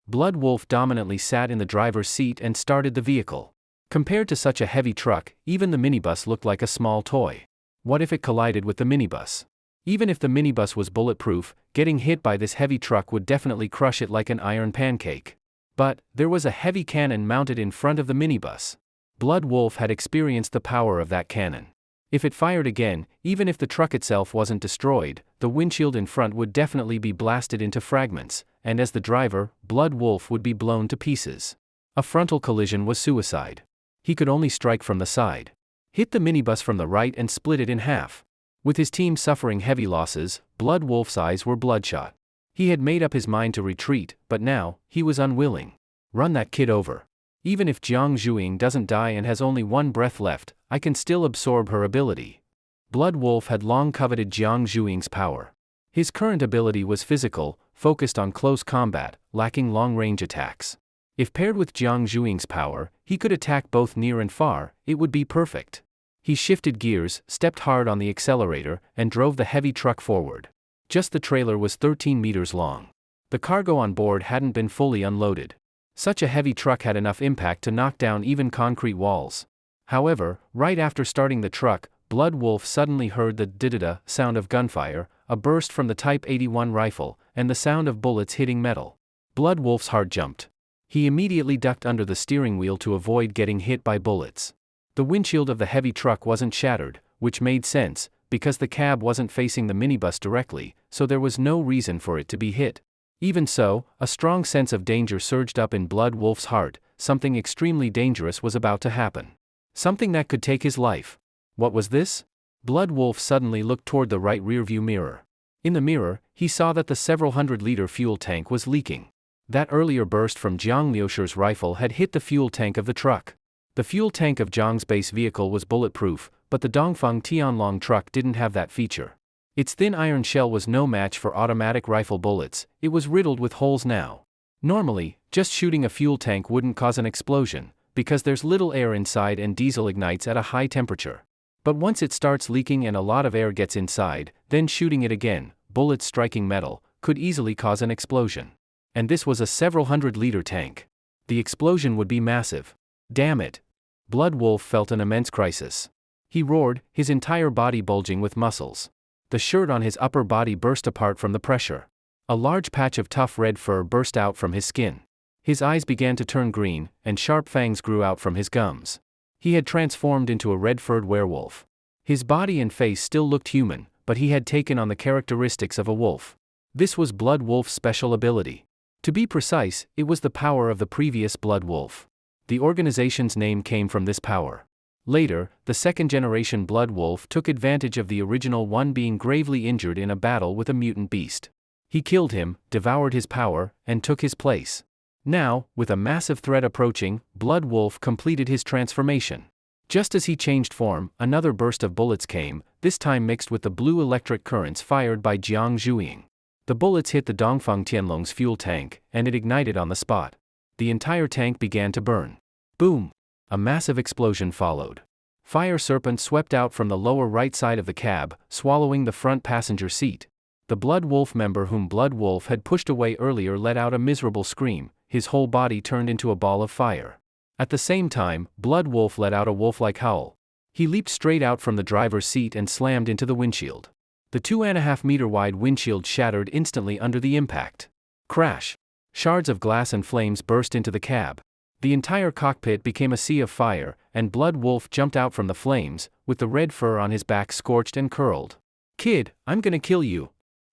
Blood Wolf dominantly sat in the driver's seat and started the vehicle. Compared to such a heavy truck, even the minibus looked like a small toy. What if it collided with the minibus? Even if the minibus was bulletproof, getting hit by this heavy truck would definitely crush it like an iron pancake. But there was a heavy cannon mounted in front of the minibus. Blood Wolf had experienced the power of that cannon. If it fired again, even if the truck itself wasn't destroyed, the windshield in front would definitely be blasted into fragments, and as the driver, Blood Wolf would be blown to pieces. A frontal collision was suicide. He could only strike from the side. Hit the minibus from the right and split it in half. With his team suffering heavy losses, Blood Wolf's eyes were bloodshot. He had made up his mind to retreat, but now, he was unwilling. Run that kid over. Even if Zhuing doesn't die and has only one breath left, I can still absorb her ability. Blood Wolf had long coveted Zhuing's power. His current ability was physical, focused on close combat, lacking long-range attacks. If paired with Zhuing's power, he could attack both near and far, it would be perfect. He shifted gears, stepped hard on the accelerator, and drove the heavy truck forward. Just the trailer was 13 meters long. The cargo on board hadn't been fully unloaded. Such a heavy truck had enough impact to knock down even concrete walls. However, right after starting the truck, Blood Wolf suddenly heard the da-da-da sound of gunfire, a burst from the Type 81 rifle, and the sound of bullets hitting metal. Blood Wolf's heart jumped. He immediately ducked under the steering wheel to avoid getting hit by bullets. The windshield of the heavy truck wasn't shattered, which made sense, because the cab wasn't facing the minibus directly, so there was no reason for it to be hit. Even so, a strong sense of danger surged up in Blood Wolf's heart. Something extremely dangerous was about to happen. Something that could take his life. What was this? Blood Wolf suddenly looked toward the right rearview mirror. In the mirror, he saw that the several hundred-liter fuel tank was leaking. That earlier burst from Jiang Liusher's rifle had hit the fuel tank of the truck. The fuel tank of Zhang's base vehicle was bulletproof, but the Dongfeng Tianlong truck didn't have that feature. Its thin iron shell was no match for automatic rifle bullets, it was riddled with holes now. Normally, just shooting a fuel tank wouldn't cause an explosion, because there's little air inside and diesel ignites at a high temperature. But once it starts leaking and a lot of air gets inside, then shooting it again, bullets striking metal, could easily cause an explosion. And this was a several hundred-liter tank. The explosion would be massive. Damn it. Blood Wolf felt an immense crisis. He roared, his entire body bulging with muscles. The shirt on his upper body burst apart from the pressure. A large patch of tough red fur burst out from his skin. His eyes began to turn green, and sharp fangs grew out from his gums. He had transformed into a red-furred werewolf. His body and face still looked human, but he had taken on the characteristics of a wolf. This was Blood Wolf's special ability. To be precise, it was the power of the previous Blood Wolf. The organization's name came from this power. Later, the second-generation Blood Wolf took advantage of the original one being gravely injured in a battle with a mutant beast. He killed him, devoured his power, and took his place. Now, with a massive threat approaching, Blood Wolf completed his transformation. Just as he changed form, another burst of bullets came, this time mixed with the blue electric currents fired by Zhuing. The bullets hit the Dongfeng Tianlong's fuel tank, and it ignited on the spot. The entire tank began to burn. Boom! A massive explosion followed. Fire serpents swept out from the lower right side of the cab, swallowing the front passenger seat. The Blood Wolf member whom Blood Wolf had pushed away earlier let out a miserable scream, his whole body turned into a ball of fire. At the same time, Blood Wolf let out a wolf-like howl. He leaped straight out from the driver's seat and slammed into the windshield. The 2.5-meter-wide windshield shattered instantly under the impact. Crash! Shards of glass and flames burst into the cab. The entire cockpit became a sea of fire, and Blood Wolf jumped out from the flames, with the red fur on his back scorched and curled. "Kid, I'm gonna kill you."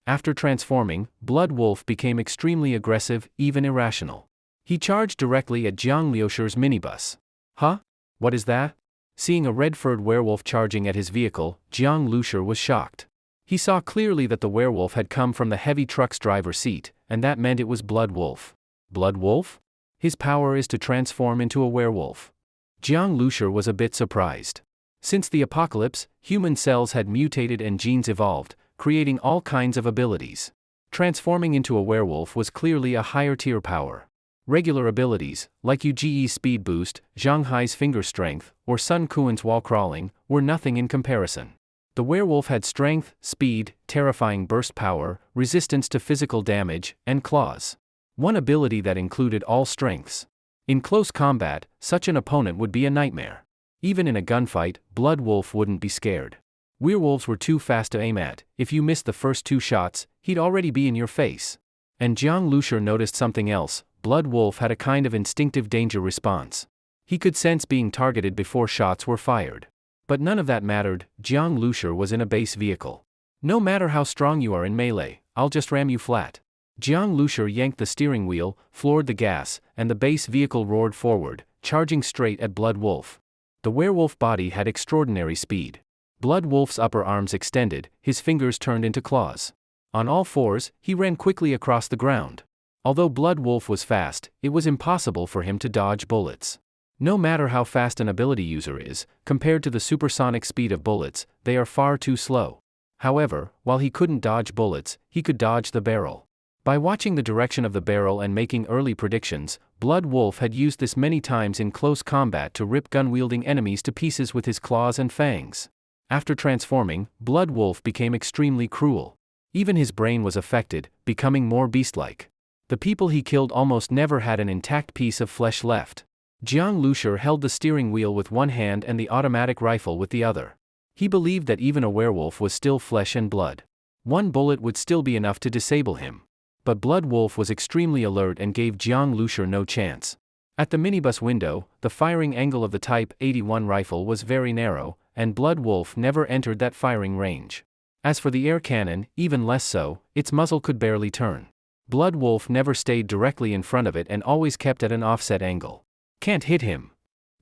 After transforming, Blood Wolf became extremely aggressive, even irrational. He charged directly at Jiang Liusher's minibus. Huh? What is that? Seeing a red-furred werewolf charging at his vehicle, Jiang Liusher was shocked. He saw clearly that the werewolf had come from the heavy truck's driver's seat, and that meant it was Blood Wolf. Blood Wolf? His power is to transform into a werewolf. Jiang Liusher was a bit surprised. Since the apocalypse, human cells had mutated and genes evolved, creating all kinds of abilities. Transforming into a werewolf was clearly a higher-tier power. Regular abilities, like Uge's speed boost, Zhang Hai's finger strength, or Sun Quan's wall crawling, were nothing in comparison. The werewolf had strength, speed, terrifying burst power, resistance to physical damage, and claws. One ability that included all strengths. In close combat, such an opponent would be a nightmare. Even in a gunfight, Blood Wolf wouldn't be scared. Werewolves were too fast to aim at. If you missed the first 2 shots, he'd already be in your face. And Jiang Lushi noticed something else. Blood Wolf had a kind of instinctive danger response. He could sense being targeted before shots were fired. But none of that mattered. Jiang Lushi was in a base vehicle. No matter how strong you are in melee, I'll just ram you flat. Jiang Lushi yanked the steering wheel, floored the gas, and the base vehicle roared forward, charging straight at Blood Wolf. The werewolf body had extraordinary speed. Blood Wolf's upper arms extended, his fingers turned into claws. On all fours, he ran quickly across the ground. Although Blood Wolf was fast, it was impossible for him to dodge bullets. No matter how fast an ability user is, compared to the supersonic speed of bullets, they are far too slow. However, while he couldn't dodge bullets, he could dodge the barrel. By watching the direction of the barrel and making early predictions, Blood Wolf had used this many times in close combat to rip gun-wielding enemies to pieces with his claws and fangs. After transforming, Blood Wolf became extremely cruel. Even his brain was affected, becoming more beast-like. The people he killed almost never had an intact piece of flesh left. Jiang Lushi held the steering wheel with one hand and the automatic rifle with the other. He believed that even a werewolf was still flesh and blood. One bullet would still be enough to disable him. But Blood Wolf was extremely alert and gave Jiang Lushi no chance. At the minibus window, the firing angle of the Type 81 rifle was very narrow, and Blood Wolf never entered that firing range. As for the air cannon, even less so, its muzzle could barely turn. Blood Wolf never stayed directly in front of it and always kept at an offset angle. Can't hit him.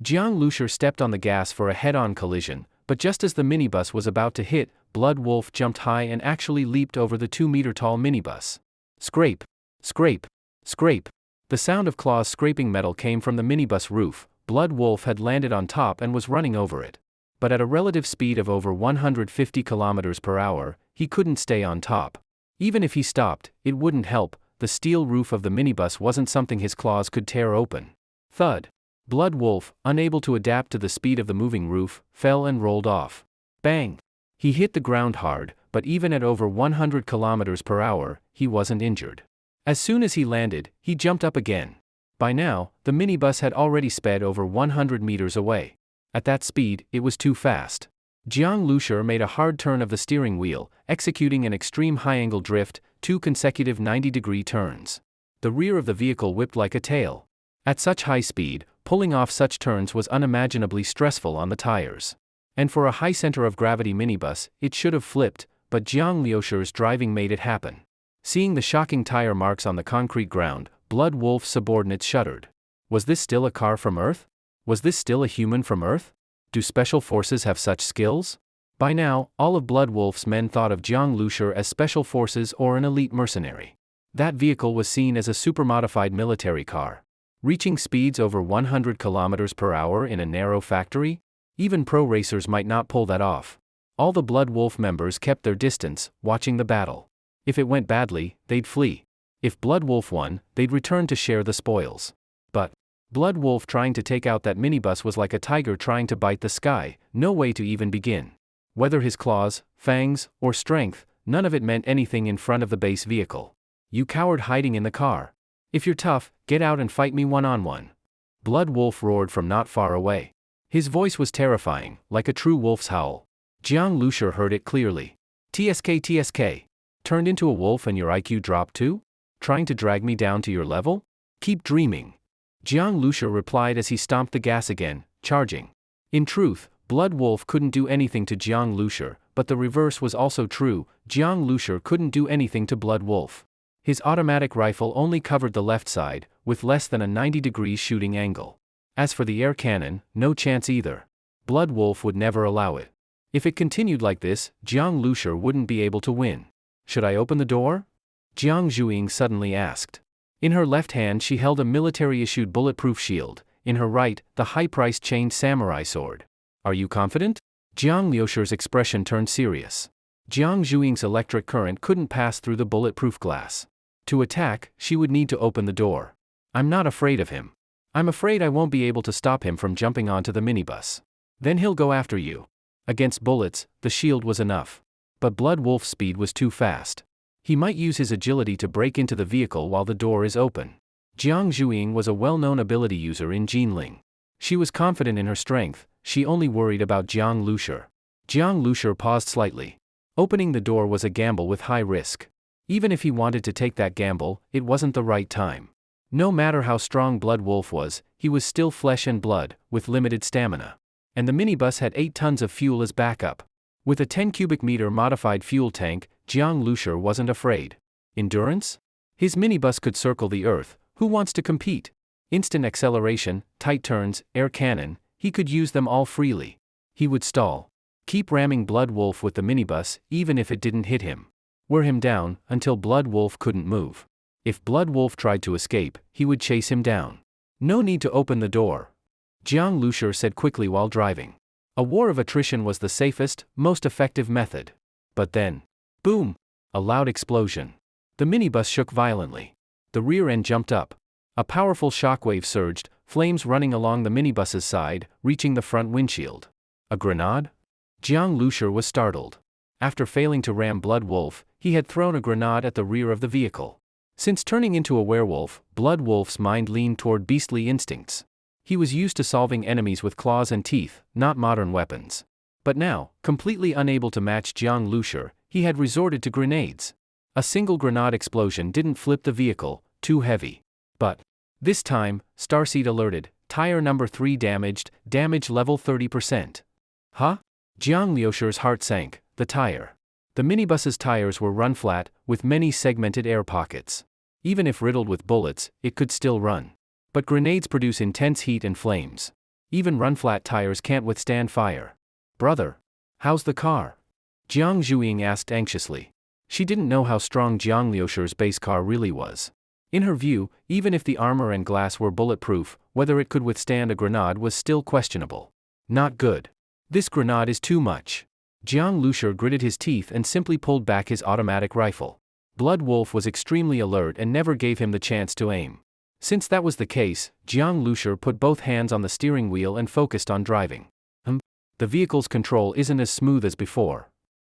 Jiang Lushi stepped on the gas for a head-on collision, but just as the minibus was about to hit, Blood Wolf jumped high and actually leaped over the 2-meter-tall minibus. Scrape! Scrape! Scrape! The sound of claws scraping metal came from the minibus roof. Blood Wolf had landed on top and was running over it. But at a relative speed of over 150 km per hour, he couldn't stay on top. Even if he stopped, it wouldn't help. The steel roof of the minibus wasn't something his claws could tear open. Thud! Blood Wolf, unable to adapt to the speed of the moving roof, fell and rolled off. Bang! He hit the ground hard, but even at over 100 km per hour, he wasn't injured. As soon as he landed, he jumped up again. By now, the minibus had already sped over 100 meters away. At that speed, it was too fast. Jiang Lushi made a hard turn of the steering wheel, executing an extreme high-angle drift, 2 consecutive 90-degree turns. The rear of the vehicle whipped like a tail. At such high speed, pulling off such turns was unimaginably stressful on the tires. And for a high center of gravity minibus, it should have flipped, but Jiang Lushi's driving made it happen. Seeing the shocking tire marks on the concrete ground, Blood Wolf's subordinates shuddered. Was this still a car from Earth? Was this still a human from Earth? Do special forces have such skills? By now, all of Blood Wolf's men thought of Jiang Lushi as special forces or an elite mercenary. That vehicle was seen as a super-modified military car. Reaching speeds over 100 km per hour in a narrow factory? Even pro racers might not pull that off. All the Blood Wolf members kept their distance, watching the battle. If it went badly, they'd flee. If Blood Wolf won, they'd return to share the spoils. But Blood Wolf trying to take out that minibus was like a tiger trying to bite the sky, no way to even begin. Whether his claws, fangs, or strength, none of it meant anything in front of the base vehicle. You coward hiding in the car. If you're tough, get out and fight me one-on-one. Blood Wolf roared from not far away. His voice was terrifying, like a true wolf's howl. Jiang Lushi heard it clearly. TSK. Turned into a wolf and your IQ dropped too? Trying to drag me down to your level? Keep dreaming. Jiang Lushi replied as he stomped the gas again, charging. In truth, Blood Wolf couldn't do anything to Jiang Lushi, but the reverse was also true. Jiang Lushi couldn't do anything to Blood Wolf. His automatic rifle only covered the left side, with less than a 90-degree shooting angle. As for the air cannon, no chance either. Blood Wolf would never allow it. If it continued like this, Jiang Lushi wouldn't be able to win. Should I open the door? Jiang Zhuing suddenly asked. In her left hand she held a military-issued bulletproof shield, in her right, the high-priced chained samurai sword. Are you confident? Jiang Lushi's expression turned serious. Jiang Zhuing's electric current couldn't pass through the bulletproof glass. To attack, she would need to open the door. I'm not afraid of him. I'm afraid I won't be able to stop him from jumping onto the minibus. Then he'll go after you. Against bullets, the shield was enough. But Blood Wolf's speed was too fast. He might use his agility to break into the vehicle while the door is open. Zhuing was a well-known ability user in Jinling. She was confident in her strength, she only worried about Jiang Lushur. Jiang Lushur paused slightly. Opening the door was a gamble with high risk. Even if he wanted to take that gamble, it wasn't the right time. No matter how strong Blood Wolf was, he was still flesh and blood, with limited stamina. And the minibus had 8 tons of fuel as backup. With a 10 cubic meter modified fuel tank, Jiang Lushur wasn't afraid. Endurance? His minibus could circle the earth. Who wants to compete? Instant acceleration, tight turns, air cannon, he could use them all freely. He would stall. Keep ramming Blood Wolf with the minibus, even if it didn't hit him. Wear him down, until Blood Wolf couldn't move. If Blood Wolf tried to escape, he would chase him down. No need to open the door, Jiang Lushur said quickly while driving. A war of attrition was the safest, most effective method. But then, boom! A loud explosion. The minibus shook violently. The rear end jumped up. A powerful shockwave surged, flames running along the minibus's side, reaching the front windshield. A grenade? Jiang Lushur was startled. After failing to ram Blood Wolf, he had thrown a grenade at the rear of the vehicle. Since turning into a werewolf, Blood Wolf's mind leaned toward beastly instincts. He was used to solving enemies with claws and teeth, not modern weapons. But now, completely unable to match Jiang Lushur, he had resorted to grenades. A single grenade explosion didn't flip the vehicle, too heavy. But this time, Starseed alerted, tire number 3 damaged, damage level 30%. Huh? Jiang Lushur's heart sank, the tire. The minibus's tires were run flat, with many segmented air pockets. Even if riddled with bullets, it could still run. But grenades produce intense heat and flames. Even run-flat tires can't withstand fire. Brother, how's the car? Jiang Zhuing asked anxiously. She didn't know how strong Jiang Lushur's base car really was. In her view, even if the armor and glass were bulletproof, whether it could withstand a grenade was still questionable. Not good. This grenade is too much. Jiang Lushur gritted his teeth and simply pulled back his automatic rifle. Blood Wolf was extremely alert and never gave him the chance to aim. Since that was the case, Jiang Lushur put both hands on the steering wheel and focused on driving. The vehicle's control isn't as smooth as before.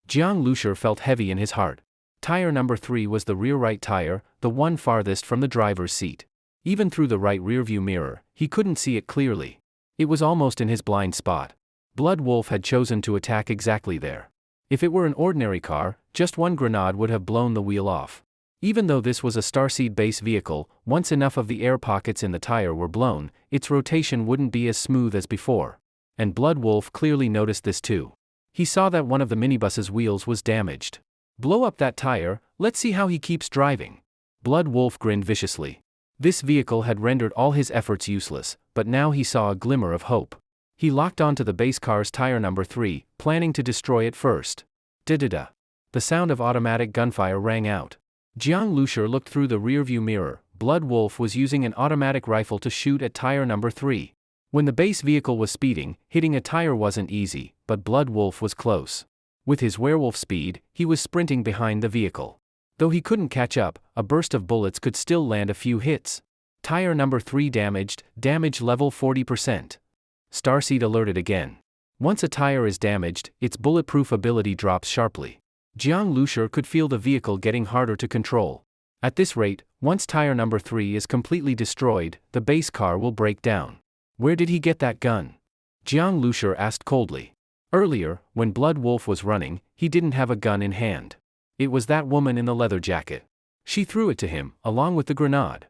Jiang Lushur felt heavy in his heart. Tire number 3 was the rear right tire, the one farthest from the driver's seat. Even through the right rearview mirror, he couldn't see it clearly. It was almost in his blind spot. Blood Wolf had chosen to attack exactly there. If it were an ordinary car, just one grenade would have blown the wheel off. Even though this was a Starseed base vehicle, once enough of the air pockets in the tire were blown, its rotation wouldn't be as smooth as before. And Blood Wolf clearly noticed this too. He saw that one of the minibus's wheels was damaged. Blow up that tire, let's see how he keeps driving. Blood Wolf grinned viciously. This vehicle had rendered all his efforts useless, but now he saw a glimmer of hope. He locked onto the base car's tire number 3, planning to destroy it first. Da-da-da. The sound of automatic gunfire rang out. Jiang Lushur looked through the rearview mirror. Blood Wolf was using an automatic rifle to shoot at tire number 3. When the base vehicle was speeding, hitting a tire wasn't easy, but Blood Wolf was close. With his werewolf speed, he was sprinting behind the vehicle. Though he couldn't catch up, a burst of bullets could still land a few hits. Tire number 3 damaged, damage level 40%. Starseed alerted again. Once a tire is damaged, its bulletproof ability drops sharply. Jiang Lushur could feel the vehicle getting harder to control. At this rate, once tire number 3 is completely destroyed, the base car will break down. Where did he get that gun? Jiang Lushur asked coldly. Earlier, when Blood Wolf was running, he didn't have a gun in hand. It was that woman in the leather jacket. She threw it to him, along with the grenade.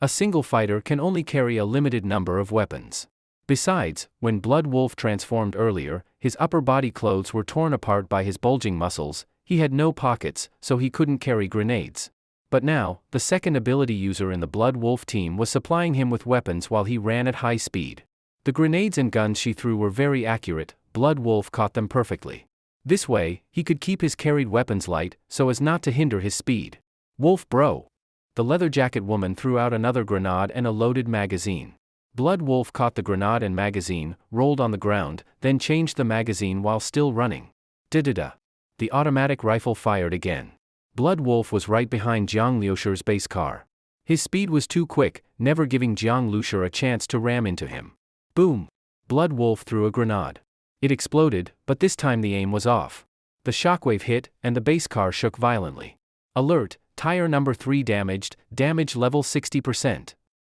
A single fighter can only carry a limited number of weapons. Besides, when Blood Wolf transformed earlier, his upper body clothes were torn apart by his bulging muscles. He had no pockets, so he couldn't carry grenades. But now, the second ability user in the Blood Wolf team was supplying him with weapons while he ran at high speed. The grenades and guns she threw were very accurate. Blood Wolf caught them perfectly. This way, he could keep his carried weapons light, so as not to hinder his speed. Wolf bro! The leather jacket woman threw out another grenade and a loaded magazine. Blood Wolf caught the grenade and magazine, rolled on the ground, then changed the magazine while still running. Da-da-da. The automatic rifle fired again. Blood Wolf was right behind Jiang Lushur's base car. His speed was too quick, never giving Jiang Lushur a chance to ram into him. Boom! Blood Wolf threw a grenade. It exploded, but this time the aim was off. The shockwave hit, and the base car shook violently. Alert, tire number 3 damaged, damage level 60%.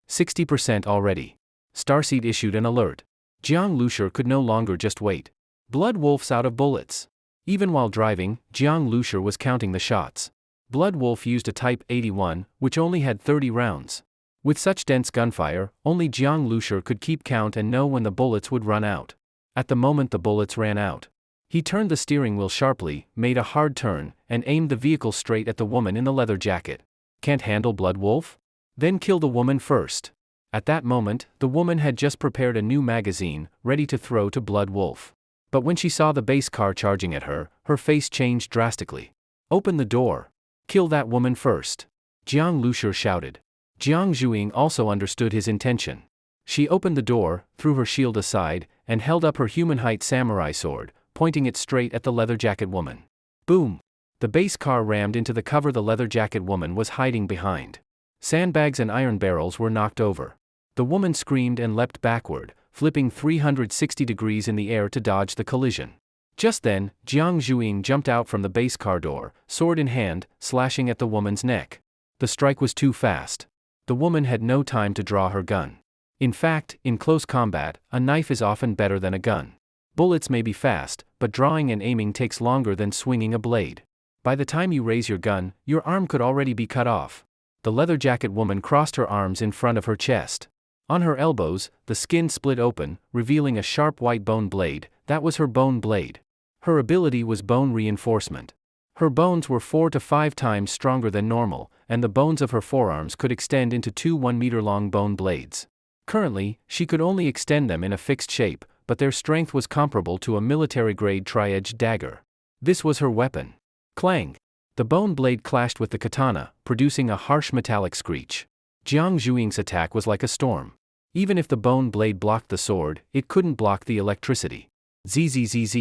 60% already. Starseed issued an alert. Jiang Lushur could no longer just wait. Blood Wolf's out of bullets. Even while driving, Jiang Lushur was counting the shots. Blood Wolf used a Type 81, which only had 30 rounds. With such dense gunfire, only Jiang Lushur could keep count and know when the bullets would run out. At the moment the bullets ran out, he turned the steering wheel sharply, made a hard turn, and aimed the vehicle straight at the woman in the leather jacket. Can't handle Blood Wolf? Then kill the woman first. At that moment, the woman had just prepared a new magazine, ready to throw to Blood Wolf. But when she saw the base car charging at her, her face changed drastically. Open the door. Kill that woman first. Jiang Lushur shouted. Jiang Zhuing also understood his intention. She opened the door, threw her shield aside, and held up her human-height samurai sword, pointing it straight at the leather jacket woman. Boom! The base car rammed into the cover the leather jacket woman was hiding behind. Sandbags and iron barrels were knocked over. The woman screamed and leapt backward, flipping 360 degrees in the air to dodge the collision. Just then, Jiang Zhuing jumped out from the base car door, sword in hand, slashing at the woman's neck. The strike was too fast. The woman had no time to draw her gun. In fact, in close combat, a knife is often better than a gun. Bullets may be fast, but drawing and aiming takes longer than swinging a blade. By the time you raise your gun, your arm could already be cut off. The leather jacket woman crossed her arms in front of her chest. On her elbows, the skin split open, revealing a sharp white bone blade. That was her bone blade. Her ability was bone reinforcement. Her bones were 4 to 5 times stronger than normal, and the bones of her forearms could extend into 2 1-meter-long bone blades. Currently, she could only extend them in a fixed shape, but their strength was comparable to a military-grade tri-edged dagger. This was her weapon. Clang! The bone blade clashed with the katana, producing a harsh metallic screech. Jiang Zhuing's attack was like a storm. Even if the bone blade blocked the sword, it couldn't block the electricity. Zzz.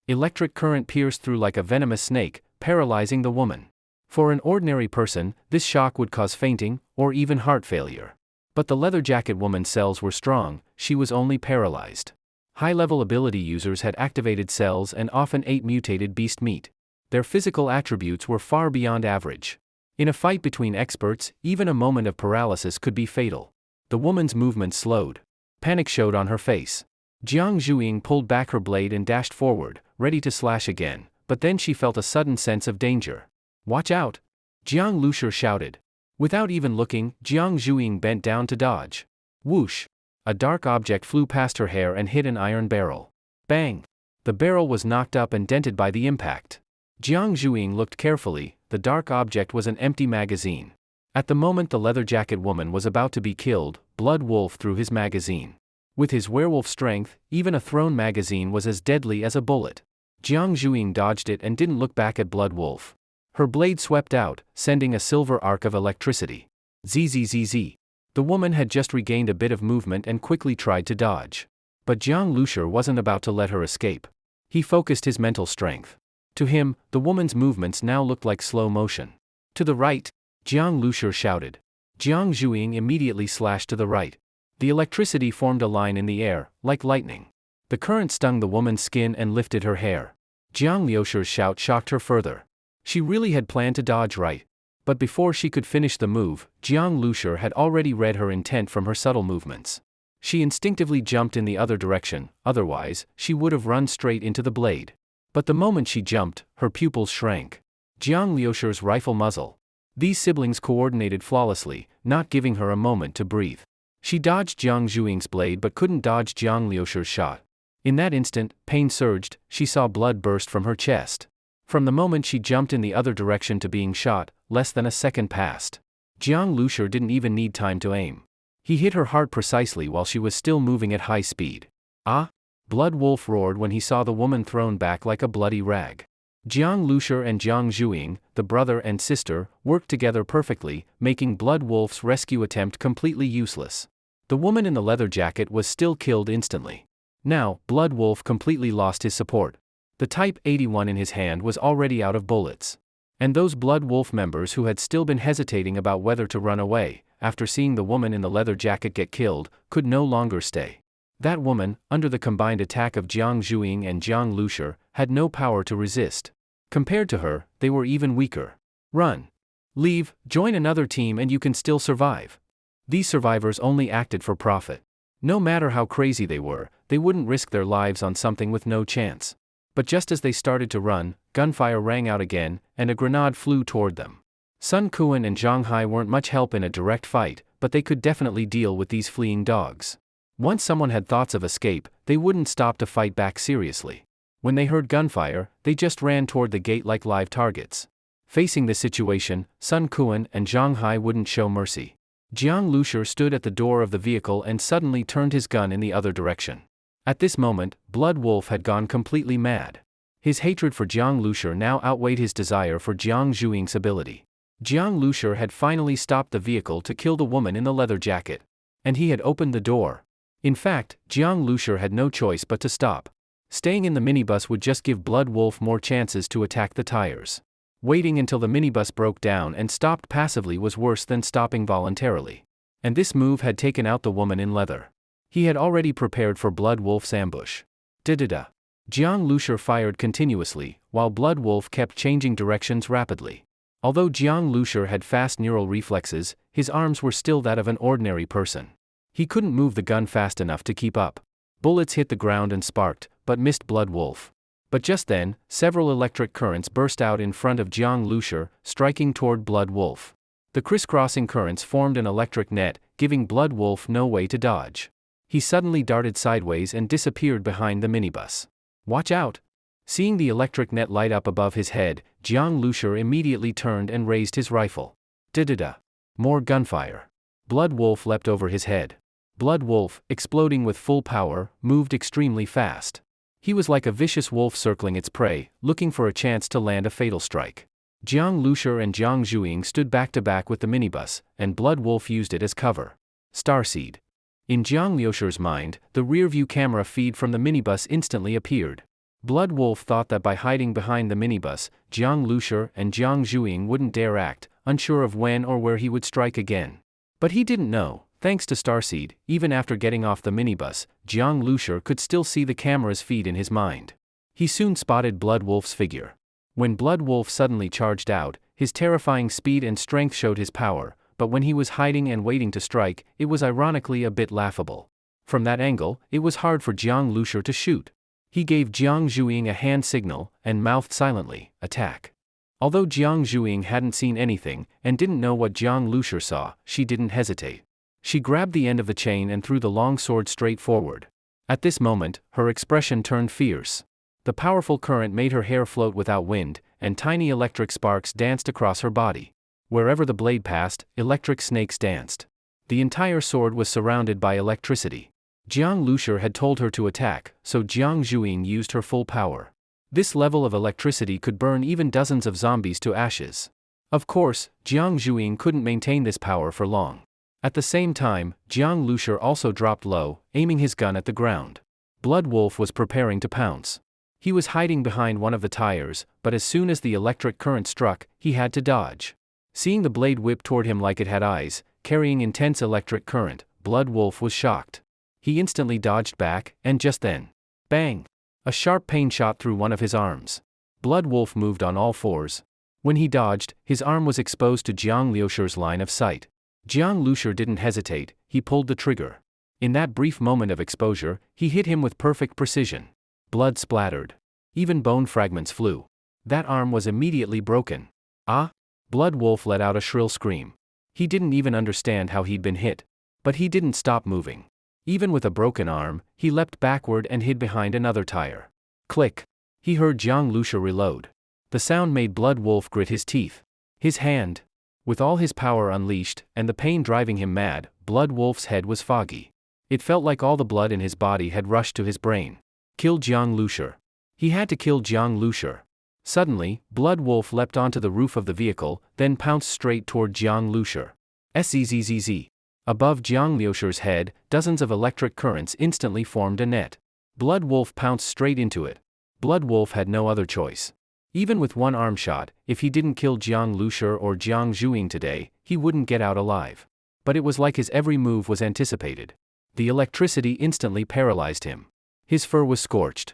Electric current pierced through like a venomous snake, paralyzing the woman. For an ordinary person, this shock would cause fainting, or even heart failure. But the leather jacket woman's cells were strong, she was only paralyzed. High-level ability users had activated cells and often ate mutated beast meat. Their physical attributes were far beyond average. In a fight between experts, even a moment of paralysis could be fatal. The woman's movement slowed. Panic showed on her face. Jiang Zhuing pulled back her blade and dashed forward, ready to slash again, but then she felt a sudden sense of danger. Watch out! Jiang Lushur shouted. Without even looking, Jiang Zhuing bent down to dodge. Whoosh! A dark object flew past her hair and hit an iron barrel. Bang! The barrel was knocked up and dented by the impact. Jiang Zhuing looked carefully. The dark object was an empty magazine. At the moment the leather jacket woman was about to be killed, Blood Wolf threw his magazine. With his werewolf strength, even a thrown magazine was as deadly as a bullet. Jiang Zhuing dodged it and didn't look back at Blood Wolf. Her blade swept out, sending a silver arc of electricity. Zzz. The woman had just regained a bit of movement and quickly tried to dodge. But Jiang Lushur wasn't about to let her escape. He focused his mental strength. To him, the woman's movements now looked like slow motion. To the right! Jiang Lushur shouted. Jiang Zhuing immediately slashed to the right. The electricity formed a line in the air, like lightning. The current stung the woman's skin and lifted her hair. Jiang Lushur's shout shocked her further. She really had planned to dodge right. But before she could finish the move, Jiang Lushur had already read her intent from her subtle movements. She instinctively jumped in the other direction, otherwise, she would have run straight into the blade. But the moment she jumped, her pupils shrank. Jiang Lushur's rifle muzzle. These siblings coordinated flawlessly, not giving her a moment to breathe. She dodged Jiang Zhuing's blade but couldn't dodge Jiang Lushur's shot. In that instant, pain surged, she saw blood burst from her chest. From the moment she jumped in the other direction to being shot, less than a second passed. Jiang Lushur didn't even need time to aim. He hit her heart precisely while she was still moving at high speed. Ah! Blood Wolf roared when he saw the woman thrown back like a bloody rag. Jiang Lushur and Jiang Zhuing, the brother and sister, worked together perfectly, making Blood Wolf's rescue attempt completely useless. The woman in the leather jacket was still killed instantly. Now, Blood Wolf completely lost his support. The Type 81 in his hand was already out of bullets. And those Blood Wolf members who had still been hesitating about whether to run away, after seeing the woman in the leather jacket get killed, could no longer stay. That woman, under the combined attack of Jiang Zhuing and Jiang Lushur, had no power to resist. Compared to her, they were even weaker. Run! Leave, join another team and you can still survive. These survivors only acted for profit. No matter how crazy they were, they wouldn't risk their lives on something with no chance. But just as they started to run, gunfire rang out again, and a grenade flew toward them. Sun Quan and Zhang Hai weren't much help in a direct fight, but they could definitely deal with these fleeing dogs. Once someone had thoughts of escape, they wouldn't stop to fight back seriously. When they heard gunfire, they just ran toward the gate like live targets. Facing this situation, Sun Quan and Zhang Hai wouldn't show mercy. Jiang Lushur stood at the door of the vehicle and suddenly turned his gun in the other direction. At this moment, Blood Wolf had gone completely mad. His hatred for Jiang Lushur now outweighed his desire for Jiang Zhuing's ability. Jiang Lushur had finally stopped the vehicle to kill the woman in the leather jacket. And he had opened the door. In fact, Jiang Lushur had no choice but to stop. Staying in the minibus would just give Blood Wolf more chances to attack the tires. Waiting until the minibus broke down and stopped passively was worse than stopping voluntarily. And this move had taken out the woman in leather. He had already prepared for Blood Wolf's ambush. Da-da-da. Jiang Lushur fired continuously, while Blood Wolf kept changing directions rapidly. Although Jiang Lushur had fast neural reflexes, his arms were still that of an ordinary person. He couldn't move the gun fast enough to keep up. Bullets hit the ground and sparked, but missed Blood Wolf. But just then, several electric currents burst out in front of Jiang Lushur, striking toward Blood Wolf. The crisscrossing currents formed an electric net, giving Blood Wolf no way to dodge. He suddenly darted sideways and disappeared behind the minibus. Watch out! Seeing the electric net light up above his head, Jiang Lushur immediately turned and raised his rifle. Da-da-da. More gunfire. Blood Wolf leapt over his head. Blood Wolf, exploding with full power, moved extremely fast. He was like a vicious wolf circling its prey, looking for a chance to land a fatal strike. Jiang Lushur and Zhang Zhuing stood back to back with the minibus, and Blood Wolf used it as cover. Starseed. In Jiang Lushur's mind, the rear-view camera feed from the minibus instantly appeared. Blood Wolf thought that by hiding behind the minibus, Jiang Lushur and Zhang Zhuing wouldn't dare act, unsure of when or where he would strike again. But he didn't know. Thanks to Starseed, even after getting off the minibus, Jiang Lushur could still see the camera's feed in his mind. He soon spotted Blood Wolf's figure. When Blood Wolf suddenly charged out, his terrifying speed and strength showed his power, but when he was hiding and waiting to strike, it was ironically a bit laughable. From that angle, it was hard for Jiang Lushur to shoot. He gave Jiang Zhuing a hand signal, and mouthed silently, "Attack." Although Jiang Zhuing hadn't seen anything, and didn't know what Jiang Lushur saw, she didn't hesitate. She grabbed the end of the chain and threw the long sword straight forward. At this moment, her expression turned fierce. The powerful current made her hair float without wind, and tiny electric sparks danced across her body. Wherever the blade passed, electric snakes danced. The entire sword was surrounded by electricity. Jiang Lushur had told her to attack, so Jiang Zhuing used her full power. This level of electricity could burn even dozens of zombies to ashes. Of course, Jiang Zhuing couldn't maintain this power for long. At the same time, Jiang Lushur also dropped low, aiming his gun at the ground. Blood Wolf was preparing to pounce. He was hiding behind one of the tires, but as soon as the electric current struck, he had to dodge. Seeing the blade whip toward him like it had eyes, carrying intense electric current, Blood Wolf was shocked. He instantly dodged back, and just then, bang! A sharp pain shot through one of his arms. Blood Wolf moved on all fours. When he dodged, his arm was exposed to Jiang Lushur's line of sight. Jiang Lushur didn't hesitate, he pulled the trigger. In that brief moment of exposure, he hit him with perfect precision. Blood splattered. Even bone fragments flew. That arm was immediately broken. Ah! Blood Wolf let out a shrill scream. He didn't even understand how he'd been hit. But he didn't stop moving. Even with a broken arm, he leapt backward and hid behind another tire. Click! He heard Jiang Lushur reload. The sound made Blood Wolf grit his teeth. His hand. With all his power unleashed, and the pain driving him mad, Blood Wolf's head was foggy. It felt like all the blood in his body had rushed to his brain. Kill Jiang Lushur. He had to kill Jiang Lushur. Suddenly, Blood Wolf leapt onto the roof of the vehicle, then pounced straight toward Jiang Lushur. Zzz. Above Jiang Lushur's head, dozens of electric currents instantly formed a net. Blood Wolf pounced straight into it. Blood Wolf had no other choice. Even with one arm shot, if he didn't kill Jiang Lushur or Jiang Zhuing today, he wouldn't get out alive. But it was like his every move was anticipated. The electricity instantly paralyzed him. His fur was scorched.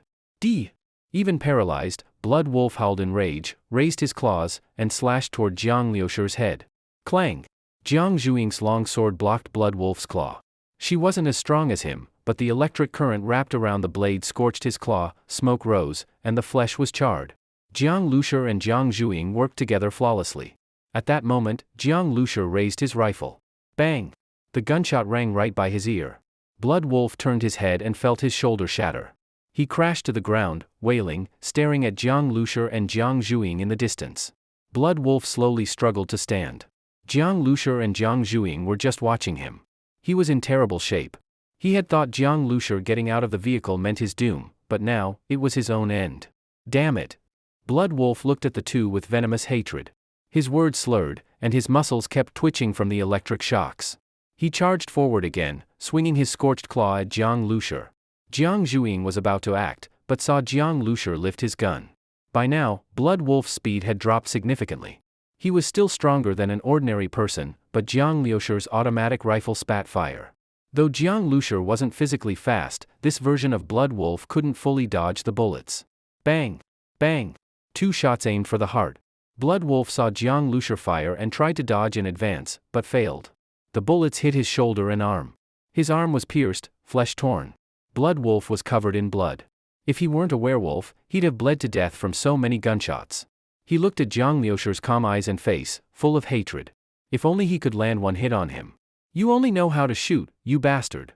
Even paralyzed, Blood Wolf howled in rage, raised his claws, and slashed toward Jiang Liusher's head. Clang! Jiang Zhuing's long sword blocked Blood Wolf's claw. She wasn't as strong as him, but the electric current wrapped around the blade scorched his claw, smoke rose, and the flesh was charred. Jiang Liusher and Jiang Zhuing worked together flawlessly. At that moment, Jiang Liusher raised his rifle. Bang! The gunshot rang right by his ear. Blood Wolf turned his head and felt his shoulder shatter. He crashed to the ground, wailing, staring at Jiang Liusher and Jiang Zhuing in the distance. Blood Wolf slowly struggled to stand. Jiang Liusher and Jiang Zhuing were just watching him. He was in terrible shape. He had thought Jiang Liusher getting out of the vehicle meant his doom, but now, it was his own end. Damn it! Blood Wolf looked at the two with venomous hatred. His words slurred, and his muscles kept twitching from the electric shocks. He charged forward again, swinging his scorched claw at Jiang Liusher. Jiang Zhuing was about to act, but saw Jiang Liusher lift his gun. By now, Blood Wolf's speed had dropped significantly. He was still stronger than an ordinary person, but Jiang Liusher's automatic rifle spat fire. Though Jiang Liusher wasn't physically fast, this version of Blood Wolf couldn't fully dodge the bullets. Bang! Bang! 2 shots aimed for the heart. Blood Wolf saw Jiang Liusher fire and tried to dodge in advance, but failed. The bullets hit his shoulder and arm. His arm was pierced, flesh torn. Blood Wolf was covered in blood. If he weren't a werewolf, he'd have bled to death from so many gunshots. He looked at Jiang Liusher's calm eyes and face, full of hatred. If only he could land one hit on him. You only know how to shoot, you bastard.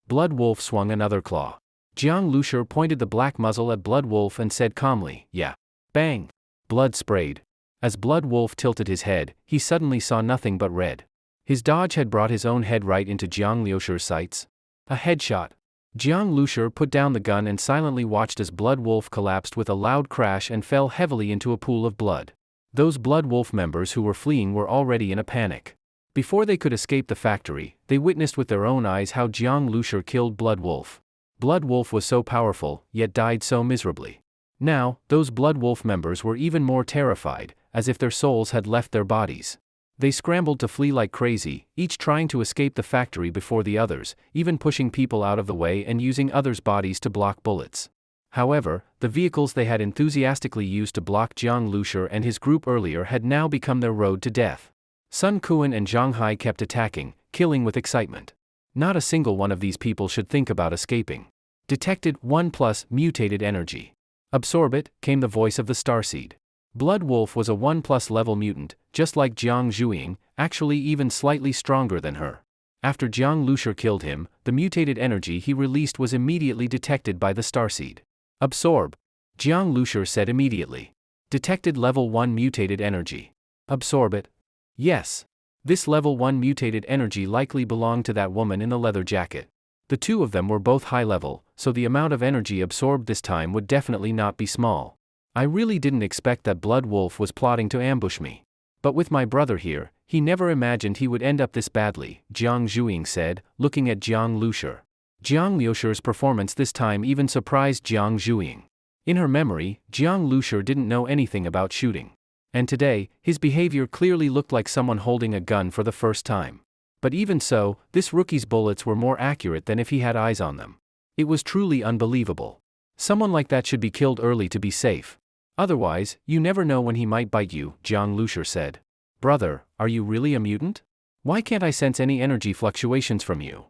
Blood Wolf swung another claw. Jiang Liusher pointed the black muzzle at Blood Wolf and said calmly, yeah. Bang! Blood sprayed. As Blood Wolf tilted his head, he suddenly saw nothing but red. His dodge had brought his own head right into Jiang Liusher's sights. A headshot. Jiang Liusher put down the gun and silently watched as Blood Wolf collapsed with a loud crash and fell heavily into a pool of blood. Those Blood Wolf members who were fleeing were already in a panic. Before they could escape the factory, they witnessed with their own eyes how Jiang Liusher killed Blood Wolf. Blood Wolf was so powerful, yet died so miserably. Now, those Blood Wolf members were even more terrified, as if their souls had left their bodies. They scrambled to flee like crazy, each trying to escape the factory before the others, even pushing people out of the way and using others' bodies to block bullets. However, the vehicles they had enthusiastically used to block Jiang Liusher and his group earlier had now become their road to death. Sun Quan and Zhang Hai kept attacking, killing with excitement. Not a single one of these people should think about escaping. Detected 1+ mutated energy. Absorb it, came the voice of the starseed. Blood Wolf was a 1+ level mutant, just like Jiang Zhuing, actually even slightly stronger than her. After Jiang Liusher killed him, the mutated energy he released was immediately detected by the starseed. Absorb. Jiang Liusher said immediately. Detected level 1 mutated energy. Absorb it. Yes. This level 1 mutated energy likely belonged to that woman in the leather jacket. The two of them were both high level, so the amount of energy absorbed this time would definitely not be small. I really didn't expect that Blood Wolf was plotting to ambush me. But with my brother here, he never imagined he would end up this badly, Jiang Zhuing said, looking at Jiang Liusher. Jiang Liusher's performance this time even surprised Jiang Zhuing. In her memory, Jiang Liusher didn't know anything about shooting. And today, his behavior clearly looked like someone holding a gun for the first time. But even so, this rookie's bullets were more accurate than if he had eyes on them. It was truly unbelievable. Someone like that should be killed early to be safe. Otherwise, you never know when he might bite you, Jiang Liusher said. Brother, are you really a mutant? Why can't I sense any energy fluctuations from you?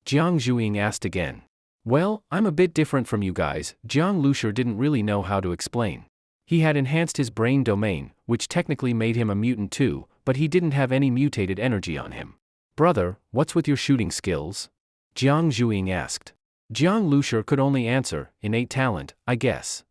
Jiang Zhuing asked again. Well, I'm a bit different from you guys, Jiang Liusher didn't really know how to explain. He had enhanced his brain domain, which technically made him a mutant too, but he didn't have any mutated energy on him. Brother, what's with your shooting skills? Jiang Zhuing asked. Jiang Liusher could only answer, innate talent, I guess.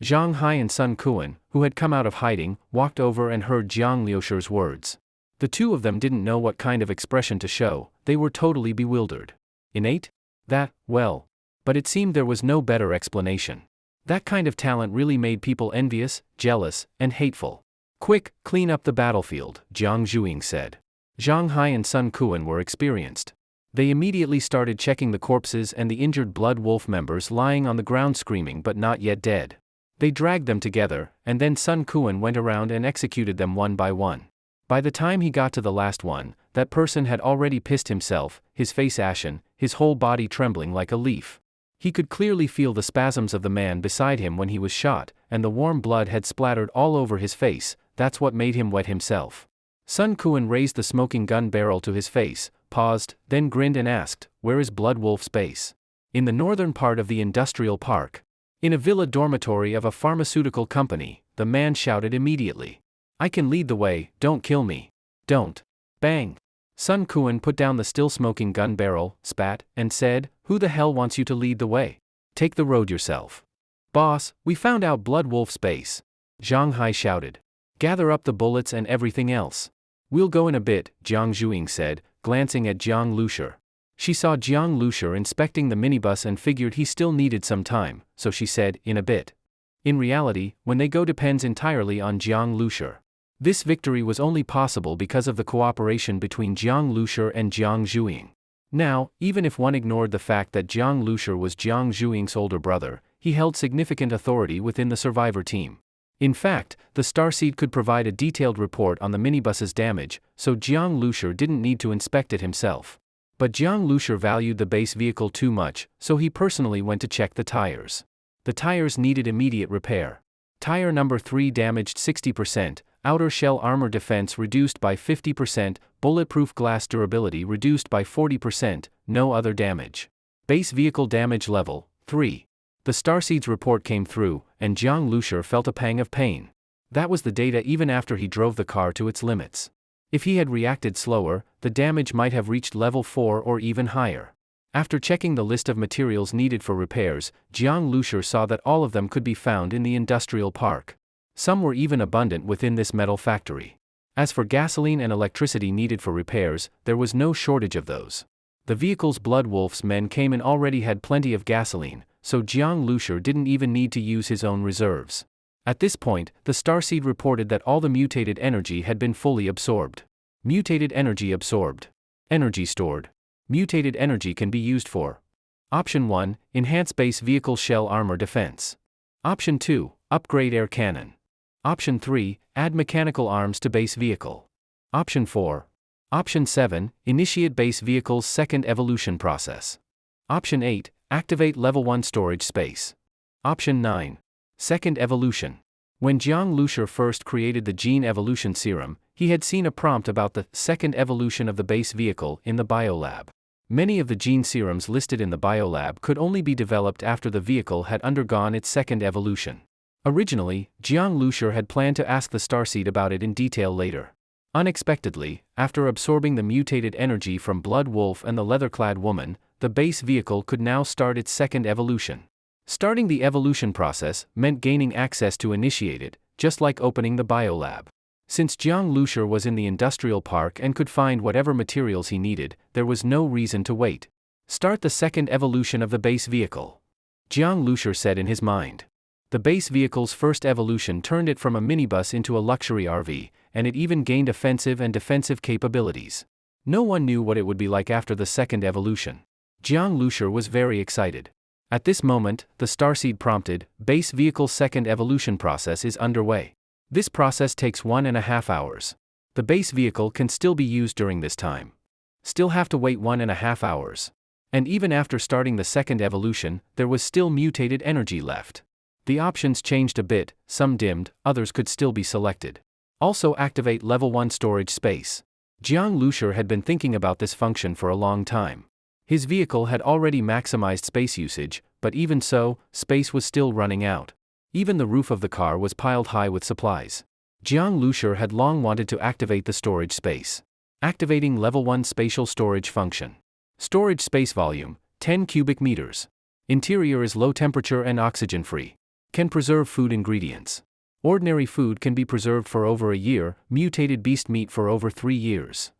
Zhang Hai and Sun Quan, who had come out of hiding, walked over and heard Jiang Liusher's words. The two of them didn't know what kind of expression to show, they were totally bewildered. Innate? That, well. But it seemed there was no better explanation. That kind of talent really made people envious, jealous, and hateful. Quick, clean up the battlefield, Jiang Zhuing said. Zhang Hai and Sun Quan were experienced. They immediately started checking the corpses and the injured Blood Wolf members lying on the ground screaming but not yet dead. They dragged them together, and then Sun Quan went around and executed them one by one. By the time he got to the last one, that person had already pissed himself, his face ashen, his whole body trembling like a leaf. He could clearly feel the spasms of the man beside him when he was shot, and the warm blood had splattered all over his face. That's what made him wet himself. Sun Kuan raised the smoking gun barrel to his face, paused, then grinned and asked, "Where is Blood Wolf's base?" "In the northern part of the industrial park. In a villa dormitory of a pharmaceutical company," the man shouted immediately. "I can lead the way, don't kill me. Don't." Bang! Sun Kuan put down the still smoking gun barrel, spat, and said, "Who the hell wants you to lead the way? Take the road yourself." "Boss, we found out Blood Wolf's base," Zhang Hai shouted. "Gather up the bullets and everything else." "We'll go in a bit," Jiang Zhuing said, glancing at Jiang Lushi. She saw Jiang Lushi inspecting the minibus and figured he still needed some time, so she said, "In a bit." In reality, when they go depends entirely on Jiang Lushi. This victory was only possible because of the cooperation between Jiang Lushi and Jiang Zhuing. Now, even if one ignored the fact that Jiang Lushi was Jiang Zhuing's older brother, he held significant authority within the survivor team. In fact, the Starseed could provide a detailed report on the minibus's damage, so Jiang Lushi didn't need to inspect it himself. But Jiang Lushi valued the base vehicle too much, so he personally went to check the tires. The tires needed immediate repair. Tire number 3 damaged 60%, outer shell armor defense reduced by 50%, bulletproof glass durability reduced by 40%, no other damage. Base vehicle damage level 3. The Starseed's report came through, and Jiang Lushi felt a pang of pain. That was the data even after he drove the car to its limits. If he had reacted slower, the damage might have reached level 4 or even higher. After checking the list of materials needed for repairs, Jiang Lushi saw that all of them could be found in the industrial park. Some were even abundant within this metal factory. As for gasoline and electricity needed for repairs, there was no shortage of those. The vehicle's Blood Wolf's men came and already had plenty of gasoline, so Jiang Lushi didn't even need to use his own reserves. At this point, the Starseed reported that all the mutated energy had been fully absorbed. Mutated energy absorbed. Energy stored. Mutated energy can be used for: Option 1, enhance base vehicle shell armor defense. Option 2, upgrade air cannon. Option 3, add mechanical arms to base vehicle. Option 4. Option 7, initiate base vehicle's second evolution process. Option 8, activate level 1 storage space. Option 9. Second evolution. When Jiang Lushi first created the gene evolution serum, he had seen a prompt about the second evolution of the base vehicle in the biolab. Many of the gene serums listed in the biolab could only be developed after the vehicle had undergone its second evolution. Originally, Jiang Lushi had planned to ask the Starseed about it in detail later. Unexpectedly, after absorbing the mutated energy from Blood Wolf and the leather-clad woman, the base vehicle could now start its second evolution. Starting the evolution process meant gaining access to initiate it, just like opening the biolab. Since Jiang Lushi was in the industrial park and could find whatever materials he needed, there was no reason to wait. Start the second evolution of the base vehicle, Jiang Lushi said in his mind. The base vehicle's first evolution turned it from a minibus into a luxury RV, and it even gained offensive and defensive capabilities. No one knew what it would be like after the second evolution. Jiang Lushi was very excited. At this moment, the Starseed prompted, "Base vehicle's second evolution process is underway. This process takes 1.5 hours. The base vehicle can still be used during this time. Still have to wait 1.5 hours. And even after starting the second evolution, there was still mutated energy left. The options changed a bit, some dimmed, others could still be selected. Also activate level 1 storage space." Jiang Lushi had been thinking about this function for a long time. His vehicle had already maximized space usage, but even so, space was still running out. Even the roof of the car was piled high with supplies. Jiang Lushi had long wanted to activate the storage space. Activating level 1 spatial storage function. Storage space volume, 10 cubic meters. Interior is low temperature and oxygen free. Can preserve food ingredients. Ordinary food can be preserved for over a year, mutated beast meat for over 3 years.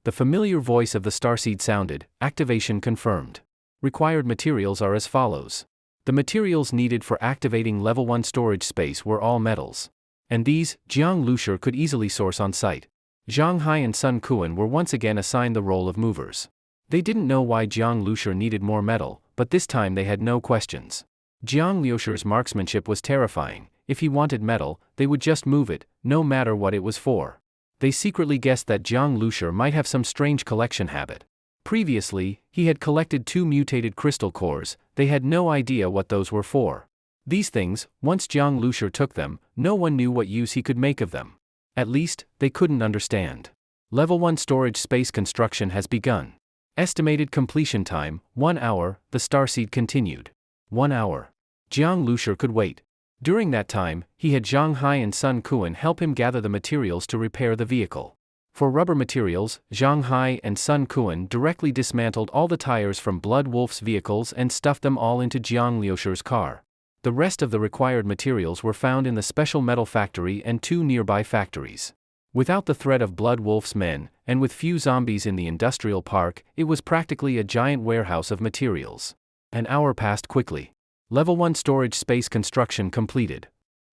The familiar voice of the Starseed sounded, activation confirmed. Required materials are as follows. The materials needed for activating level 1 storage space were all metals. And these, Jiang Lushi could easily source on site. Zhang Hai and Sun Kuan were once again assigned the role of movers. They didn't know why Jiang Lushi needed more metal, but this time they had no questions. Jiang Lushi's marksmanship was terrifying. If he wanted metal, they would just move it, no matter what it was for. They secretly guessed that Jiang Lushi might have some strange collection habit. Previously, he had collected 2 mutated crystal cores. They had no idea what those were for. These things, once Jiang Lushur took them, no one knew what use he could make of them. At least, they couldn't understand. Level 1 storage space construction has begun. Estimated completion time, 1 hour, the starseed continued. 1 hour. Jiang Lushur could wait. During that time, he had Zhang Hai and Sun Kuan help him gather the materials to repair the vehicle. For rubber materials, Zhang Hai and Sun Kuan directly dismantled all the tires from Blood Wolf's vehicles and stuffed them all into Jiang Lushur's car. The rest of the required materials were found in the special metal factory and 2 nearby factories. Without the threat of Blood Wolf's men, and with few zombies in the industrial park, it was practically a giant warehouse of materials. An hour passed quickly. Level 1 storage space construction completed.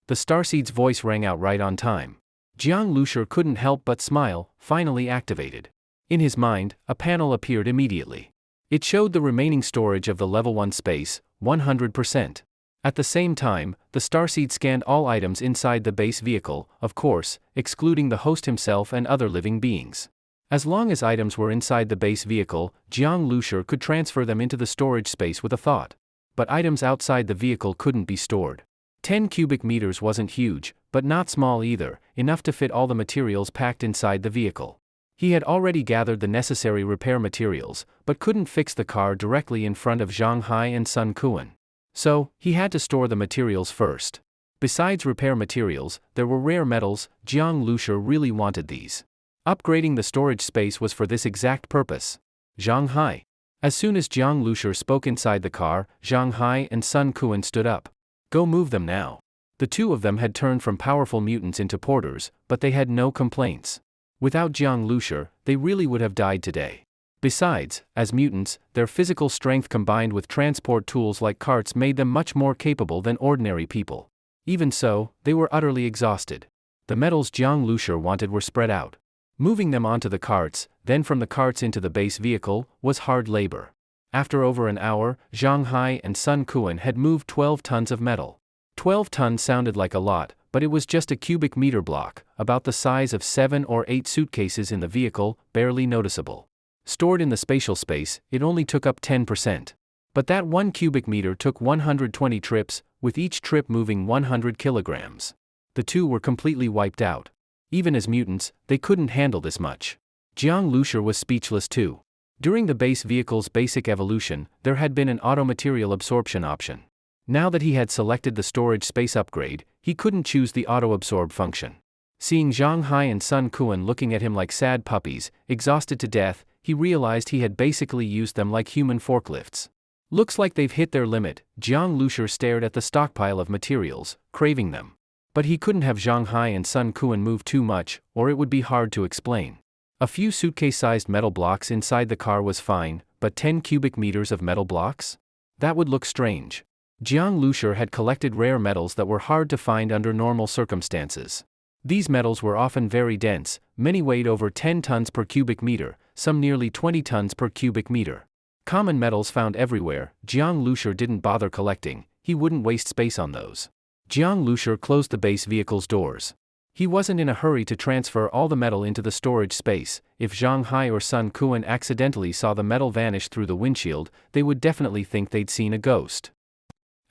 The starseed's voice rang out right on time. Jiang Lushur couldn't help but smile, finally activated. In his mind, a panel appeared immediately. It showed the remaining storage of the level 1 space, 100%. At the same time, the starseed scanned all items inside the base vehicle, of course, excluding the host himself and other living beings. As long as items were inside the base vehicle, Jiang Lushur could transfer them into the storage space with a thought. But items outside the vehicle couldn't be stored. 10 cubic meters wasn't huge, but not small either, enough to fit all the materials packed inside the vehicle. He had already gathered the necessary repair materials, but couldn't fix the car directly in front of Zhang Hai and Sun Kuan. So, he had to store the materials first. Besides repair materials, there were rare metals. Jiang Lushur really wanted these. Upgrading the storage space was for this exact purpose. Zhang Hai. As soon as Jiang Lushur spoke inside the car, Zhang Hai and Sun Kuan stood up. Go move them now. The two of them had turned from powerful mutants into porters, but they had no complaints. Without Jiang Lushur, they really would have died today. Besides, as mutants, their physical strength combined with transport tools like carts made them much more capable than ordinary people. Even so, they were utterly exhausted. The metals Jiang Lushur wanted were spread out. Moving them onto the carts, then from the carts into the base vehicle, was hard labor. After over an hour, Zhang Hai and Sun Kuan had moved 12 tons of metal. 12 tons sounded like a lot, but it was just a cubic meter block, about the size of 7 or 8 suitcases in the vehicle, barely noticeable. Stored in the spatial space, it only took up 10%. But that 1 cubic meter took 120 trips, with each trip moving 100 kilograms. The two were completely wiped out. Even as mutants, they couldn't handle this much. Jiang Lushur was speechless too. During the base vehicle's basic evolution, there had been an auto material absorption option. Now that he had selected the storage space upgrade, he couldn't choose the auto-absorb function. Seeing Zhang Hai and Sun Kuan looking at him like sad puppies, exhausted to death, he realized he had basically used them like human forklifts. Looks like they've hit their limit. Jiang Lushur stared at the stockpile of materials, craving them. But he couldn't have Zhang Hai and Sun Kuan move too much, or it would be hard to explain. A few suitcase-sized metal blocks inside the car was fine, but 10 cubic meters of metal blocks? That would look strange. Jiang Lushur had collected rare metals that were hard to find under normal circumstances. These metals were often very dense, many weighed over 10 tons per cubic meter, some nearly 20 tons per cubic meter. Common metals found everywhere, Jiang Lushur didn't bother collecting, he wouldn't waste space on those. Jiang Lushur closed the base vehicle's doors. He wasn't in a hurry to transfer all the metal into the storage space. If Zhang Hai or Sun Kuan accidentally saw the metal vanish through the windshield, they would definitely think they'd seen a ghost.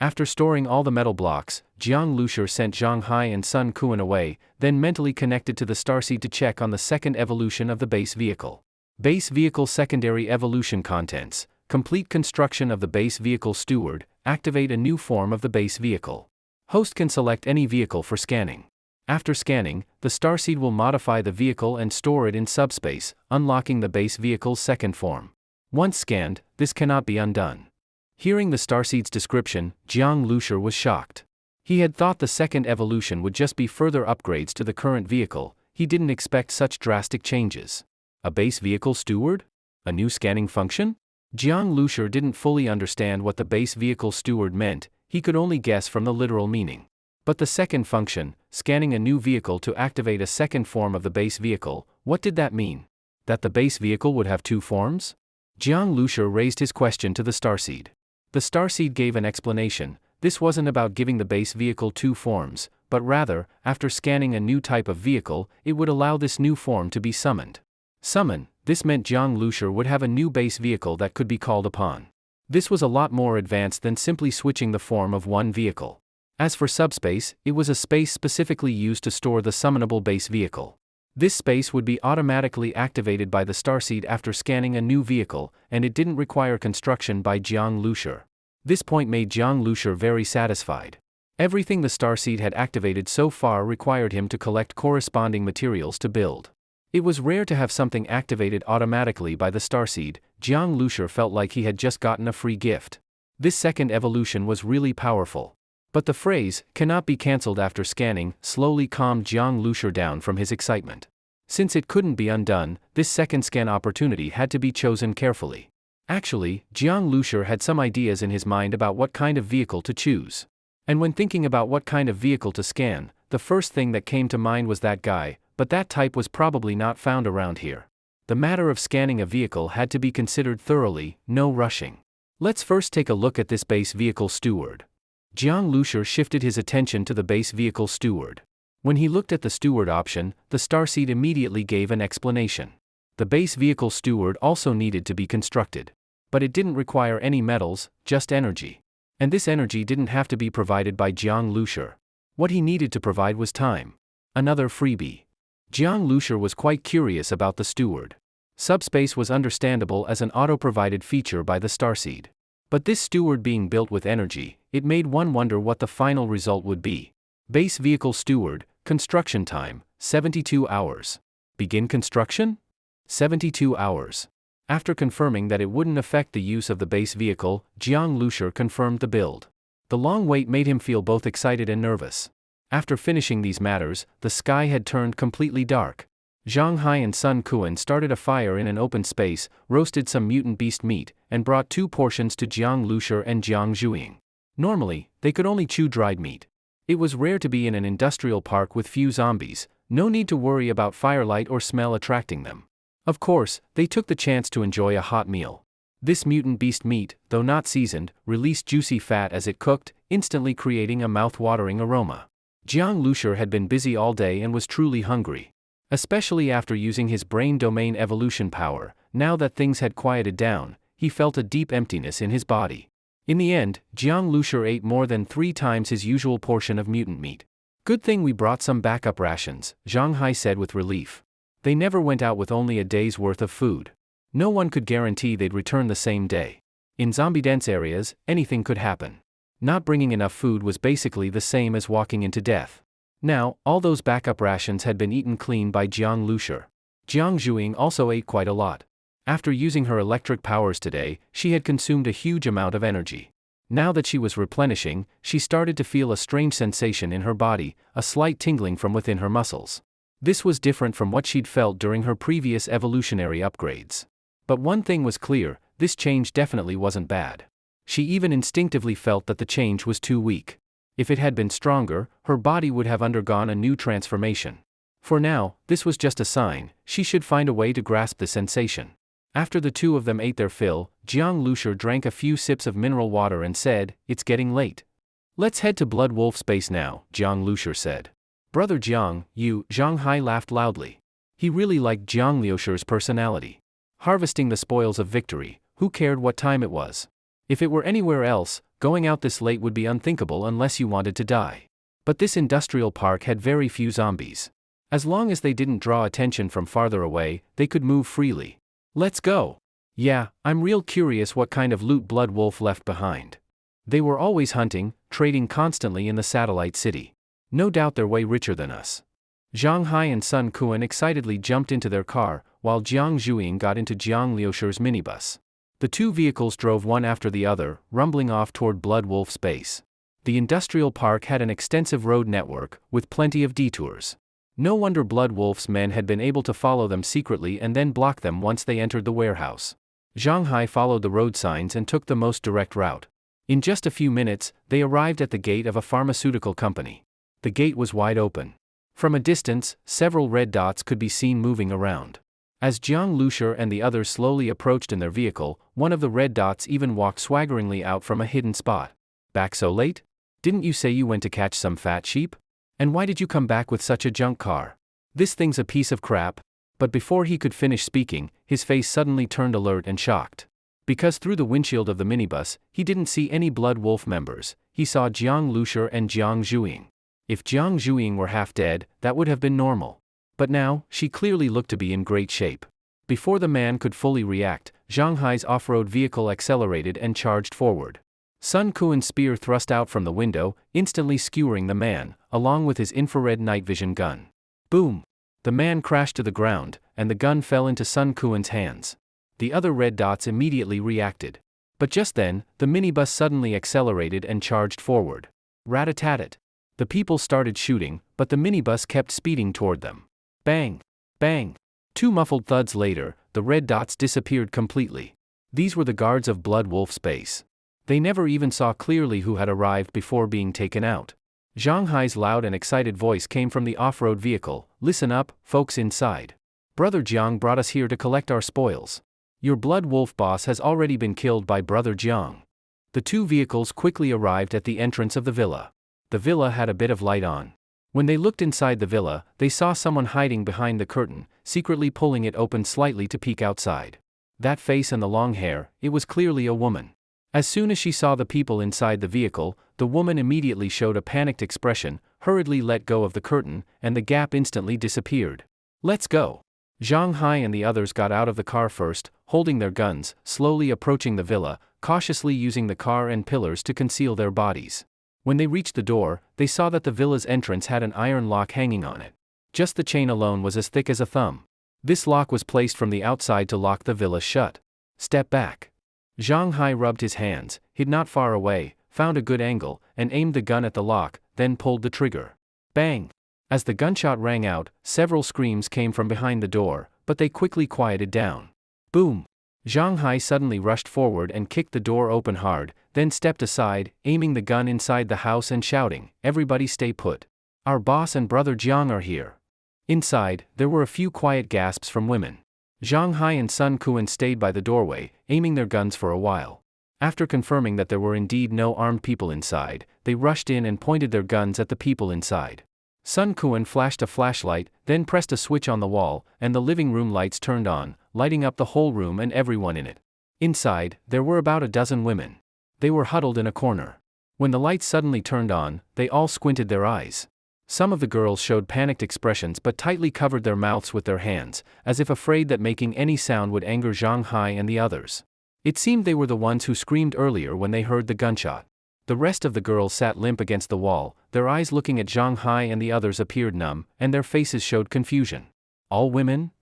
After storing all the metal blocks, Jiang Lushur sent Zhang Hai and Sun Kuan away, then mentally connected to the starseed to check on the second evolution of the base vehicle. Base vehicle secondary evolution contents. Complete construction of the base vehicle steward. Activate a new form of the base vehicle. Host can select any vehicle for scanning. After scanning, the starseed will modify the vehicle and store it in subspace, unlocking the base vehicle's second form. Once scanned, this cannot be undone. Hearing the starseed's description, Jiang Lushur was shocked. He had thought the second evolution would just be further upgrades to the current vehicle. He didn't expect such drastic changes. A base vehicle steward? A new scanning function? Jiang Lushur didn't fully understand what the base vehicle steward meant, he could only guess from the literal meaning. But the second function, scanning a new vehicle to activate a second form of the base vehicle, what did that mean? That the base vehicle would have two forms? Jiang Lushur raised his question to the starseed. The starseed gave an explanation. This wasn't about giving the base vehicle two forms, but rather, after scanning a new type of vehicle, it would allow this new form to be summoned. Summon, this meant Jiang Lushur would have a new base vehicle that could be called upon. This was a lot more advanced than simply switching the form of one vehicle. As for subspace, it was a space specifically used to store the summonable base vehicle. This space would be automatically activated by the starseed after scanning a new vehicle, and it didn't require construction by Jiang Lushur. This point made Jiang Lushur very satisfied. Everything the starseed had activated so far required him to collect corresponding materials to build. It was rare to have something activated automatically by the starseed. Jiang Lushur felt like he had just gotten a free gift. This second evolution was really powerful. But the phrase, "cannot be cancelled after scanning," slowly calmed Jiang Lushur down from his excitement. Since it couldn't be undone, this second scan opportunity had to be chosen carefully. Actually, Jiang Lushur had some ideas in his mind about what kind of vehicle to choose. And when thinking about what kind of vehicle to scan, the first thing that came to mind was that guy, but that type was probably not found around here. The matter of scanning a vehicle had to be considered thoroughly, no rushing. Let's first take a look at this base vehicle steward. Jiang Lushur shifted his attention to the base vehicle steward. When he looked at the steward option, the starseed immediately gave an explanation. The base vehicle steward also needed to be constructed. But it didn't require any metals, just energy. And this energy didn't have to be provided by Jiang Lushur. What he needed to provide was time. Another freebie. Jiang Lushur was quite curious about the steward. Subspace was understandable as an auto-provided feature by the starseed. But this steward being built with energy, it made one wonder what the final result would be. Base vehicle steward, construction time, 72 hours. Begin construction? 72 hours. After confirming that it wouldn't affect the use of the base vehicle, Jiang Lushur confirmed the build. The long wait made him feel both excited and nervous. After finishing these matters, the sky had turned completely dark. Zhang Hai and Sun Kuan started a fire in an open space, roasted some mutant beast meat, and brought 2 portions to Jiang Lushur and Jiang Zhuing. Normally, they could only chew dried meat. It was rare to be in an industrial park with few zombies, no need to worry about firelight or smell attracting them. Of course, they took the chance to enjoy a hot meal. This mutant beast meat, though not seasoned, released juicy fat as it cooked, instantly creating a mouth-watering aroma. Jiang Lushur had been busy all day and was truly hungry. Especially after using his brain domain evolution power, now that things had quieted down, he felt a deep emptiness in his body. In the end, Jiang Lushur ate more than 3 times his usual portion of mutant meat. "Good thing we brought some backup rations," Zhang Hai said with relief. They never went out with only a day's worth of food. No one could guarantee they'd return the same day. In zombie-dense areas, anything could happen. Not bringing enough food was basically the same as walking into death. Now, all those backup rations had been eaten clean by Jiang Lushur. Jiang Zhuing also ate quite a lot. After using her electric powers today, she had consumed a huge amount of energy. Now that she was replenishing, she started to feel a strange sensation in her body, a slight tingling from within her muscles. This was different from what she'd felt during her previous evolutionary upgrades. But one thing was clear, this change definitely wasn't bad. She even instinctively felt that the change was too weak. If it had been stronger, her body would have undergone a new transformation. For now, this was just a sign, she should find a way to grasp the sensation. After the 2 of them ate their fill, Jiang Lushur drank a few sips of mineral water and said, "It's getting late. Let's head to Blood Wolf Space now," Jiang Lushur said. "Brother Jiang, you," Zhang Hai laughed loudly. He really liked Jiang Lushur's personality. Harvesting the spoils of victory, who cared what time it was? If it were anywhere else, going out this late would be unthinkable unless you wanted to die. But this industrial park had very few zombies. As long as they didn't draw attention from farther away, they could move freely. "Let's go." "Yeah, I'm real curious what kind of loot Blood Wolf left behind. They were always hunting, trading constantly in the satellite city. No doubt they're way richer than us." Zhang Hai and Sun Kuan excitedly jumped into their car, while Jiang Zhuing got into Jiang Lushur's minibus. The 2 vehicles drove one after the other, rumbling off toward Blood Wolf Space. The industrial park had an extensive road network, with plenty of detours. No wonder Blood Wolf's men had been able to follow them secretly and then block them once they entered the warehouse. Zhang Hai followed the road signs and took the most direct route. In just a few minutes, they arrived at the gate of a pharmaceutical company. The gate was wide open. From a distance, several red dots could be seen moving around. As Jiang Lushur and the others slowly approached in their vehicle, one of the red dots even walked swaggeringly out from a hidden spot. "Back so late? Didn't you say you went to catch some fat sheep? And why did you come back with such a junk car? This thing's a piece of crap." But before he could finish speaking, his face suddenly turned alert and shocked. Because through the windshield of the minibus, he didn't see any Blood Wolf members. he saw Jiang Lushi and Jiang Zhuing. If Jiang Zhuing were half dead, that would have been normal. But now, she clearly looked to be in great shape. Before the man could fully react, Zhang Hai's off-road vehicle accelerated and charged forward. Sun Quan's spear thrust out from the window, instantly skewering the man, along with his infrared night vision gun. Boom! The man crashed to the ground, and the gun fell into Sun Quan's hands. The other red dots immediately reacted. But just then, the minibus suddenly accelerated and charged forward. Rat-a-tat-tat. The people started shooting, but the minibus kept speeding toward them. Bang! Bang! 2 muffled thuds later, the red dots disappeared completely. These were the guards of Blood Wolf's base. They never even saw clearly who had arrived before being taken out. Zhang Hai's loud and excited voice came from the off-road vehicle. Listen up, folks inside. Brother Jiang brought us here to collect our spoils. Your Blood Wolf boss has already been killed by Brother Jiang. The 2 vehicles quickly arrived at the entrance of the villa. The villa had a bit of light on. When they looked inside the villa, they saw someone hiding behind the curtain, secretly pulling it open slightly to peek outside. That face and the long hair, it was clearly a woman. As soon as she saw the people inside the vehicle, the woman immediately showed a panicked expression, hurriedly let go of the curtain, and the gap instantly disappeared. Let's go. Zhang Hai and the others got out of the car first, holding their guns, slowly approaching the villa, cautiously using the car and pillars to conceal their bodies. When they reached the door, they saw that the villa's entrance had an iron lock hanging on it. Just the chain alone was as thick as a thumb. This lock was placed from the outside to lock the villa shut. Step back. Zhang Hai rubbed his hands, hid not far away, found a good angle, and aimed the gun at the lock, then pulled the trigger. Bang! As the gunshot rang out, several screams came from behind the door, but they quickly quieted down. Boom! Zhang Hai suddenly rushed forward and kicked the door open hard, then stepped aside, aiming the gun inside the house and shouting, "Everybody stay put. Our boss and Brother Jiang are here." Inside, there were a few quiet gasps from women. Zhang Hai and Sun Quan stayed by the doorway, aiming their guns for a while. After confirming that there were indeed no armed people inside, they rushed in and pointed their guns at the people inside. Sun Quan flashed a flashlight, then pressed a switch on the wall, and the living room lights turned on, lighting up the whole room and everyone in it. Inside, there were about a dozen women. They were huddled in a corner. When the lights suddenly turned on, they all squinted their eyes. Some of the girls showed panicked expressions but tightly covered their mouths with their hands, as if afraid that making any sound would anger Zhang Hai and the others. It seemed they were the ones who screamed earlier when they heard the gunshot. The rest of the girls sat limp against the wall, their eyes looking at Zhang Hai and the others appeared numb, and their faces showed confusion. All women?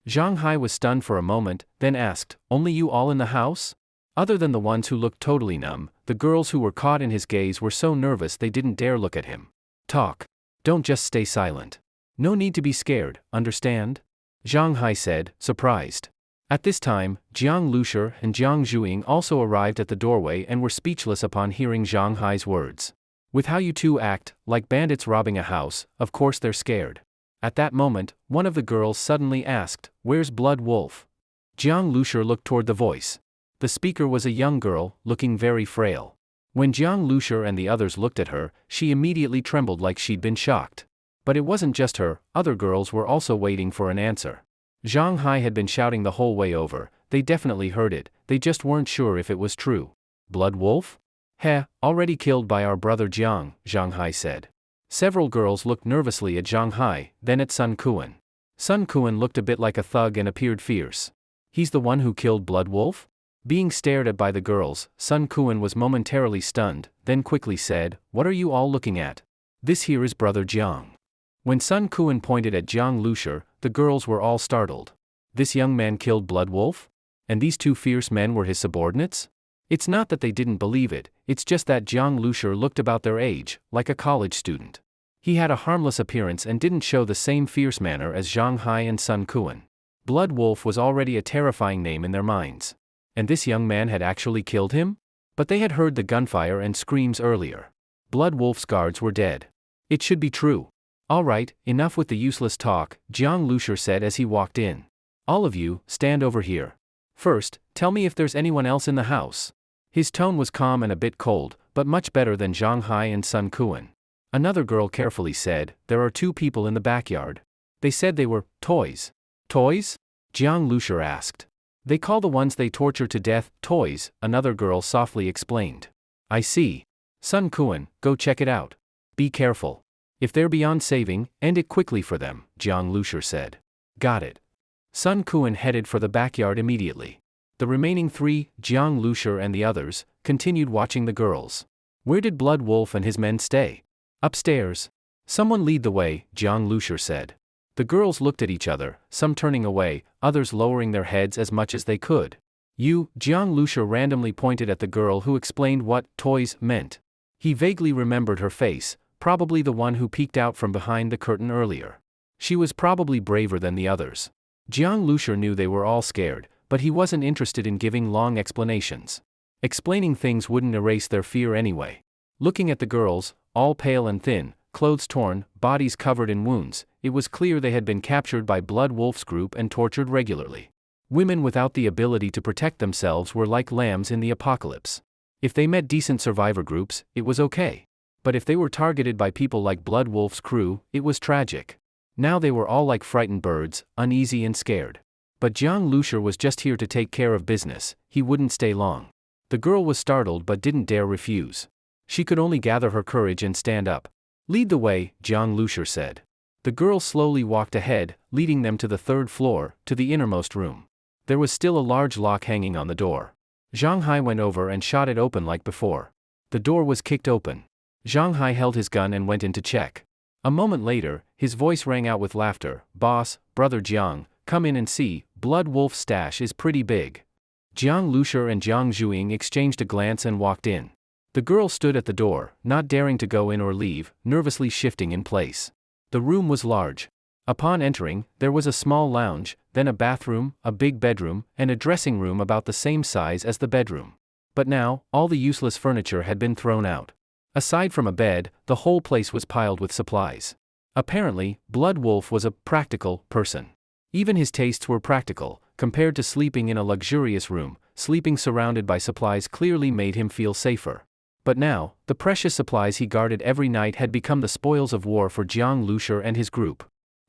Zhang Hai was stunned for a moment, then asked, "Only you all in the house?" Other than the ones who looked totally numb, the girls who were caught in his gaze were so nervous they didn't dare look at him. "Talk. Don't just stay silent. No need to be scared, understand?" Zhang Hai said, surprised. At this time, Jiang Lushi and Jiang Zhuing also arrived at the doorway and were speechless upon hearing Zhang Hai's words. With how you two act, like bandits robbing a house, of course they're scared. At that moment, one of the girls suddenly asked, "Where's Blood Wolf?" Jiang Lushi looked toward the voice. The speaker was a young girl, looking very frail. When Jiang Lushi and the others looked at her, she immediately trembled like she'd been shocked. But it wasn't just her, other girls were also waiting for an answer. Zhang Hai had been shouting the whole way over, they definitely heard it, they just weren't sure if it was true. "Blood Wolf? Heh, already killed by our brother Jiang," Zhang Hai said. Several girls looked nervously at Zhang Hai, then at Sun Quan. Sun Quan looked a bit like a thug and appeared fierce. "He's the one who killed Blood Wolf?" Being stared at by the girls, Sun Quan was momentarily stunned, then quickly said, "What are you all looking at? This here is Brother Jiang." When Sun Quan pointed at Jiang Lushi, the girls were all startled. This young man killed Blood Wolf? And these 2 fierce men were his subordinates? It's not that they didn't believe it, it's just that Jiang Lushi looked about their age, like a college student. He had a harmless appearance and didn't show the same fierce manner as Zhang Hai and Sun Quan. Blood Wolf was already a terrifying name in their minds. And this young man had actually killed him? But they had heard the gunfire and screams earlier. Blood Wolf's guards were dead. It should be true. "All right, enough with the useless talk," Jiang Lushi said as he walked in. "All of you, stand over here. First, tell me if there's anyone else in the house." His tone was calm and a bit cold, but much better than Zhang Hai and Sun Quan. Another girl carefully said, "There are 2 people in the backyard. They said they were toys." "Toys?" Jiang Lushi asked. "They call the ones they torture to death toys," another girl softly explained. "I see." Sun Kuan, go check it out. Be careful. If they're beyond saving, end it quickly for them, Jiang Lushur said. Got it. Sun Kuan headed for the backyard immediately. The remaining three, Jiang Lushur and the others, continued watching the girls. Where did Blood Wolf and his men stay? Upstairs. Someone lead the way, Jiang Lushur said. The girls looked at each other, some turning away, others lowering their heads as much as they could. Jiang Lushur randomly pointed at the girl who explained what toys meant. He vaguely remembered her face, probably the one who peeked out from behind the curtain earlier. She was probably braver than the others. Jiang Lushur knew they were all scared, but he wasn't interested in giving long explanations. Explaining things wouldn't erase their fear anyway. Looking at the girls, all pale and thin, clothes torn, bodies covered in wounds, it was clear they had been captured by Blood Wolf's group and tortured regularly. Women without the ability to protect themselves were like lambs in the apocalypse. If they met decent survivor groups, it was okay. But if they were targeted by people like Blood Wolf's crew, it was tragic. Now they were all like frightened birds, uneasy and scared. But Jiang Lushur was just here to take care of business, he wouldn't stay long. The girl was startled but didn't dare refuse. She could only gather her courage and stand up. Lead the way, Jiang Lushur said. The girl slowly walked ahead, leading them to the third floor, to the innermost room. There was still a large lock hanging on the door. Zhang Hai went over and shot it open like before. The door was kicked open. Zhang Hai held his gun and went in to check. A moment later, his voice rang out with laughter. Boss, brother Jiang, come in and see, Blood Wolf's stash is pretty big. Jiang Lushur and Jiang Zhuing exchanged a glance and walked in. The girl stood at the door, not daring to go in or leave, nervously shifting in place. The room was large. Upon entering, there was a small lounge, then a bathroom, a big bedroom, and a dressing room about the same size as the bedroom. But now, all the useless furniture had been thrown out. Aside from a bed, the whole place was piled with supplies. Apparently, Blood Wolf was a practical person. Even his tastes were practical. Compared to sleeping in a luxurious room, sleeping surrounded by supplies clearly made him feel safer. But now, the precious supplies he guarded every night had become the spoils of war for Jiang Lushur and his group.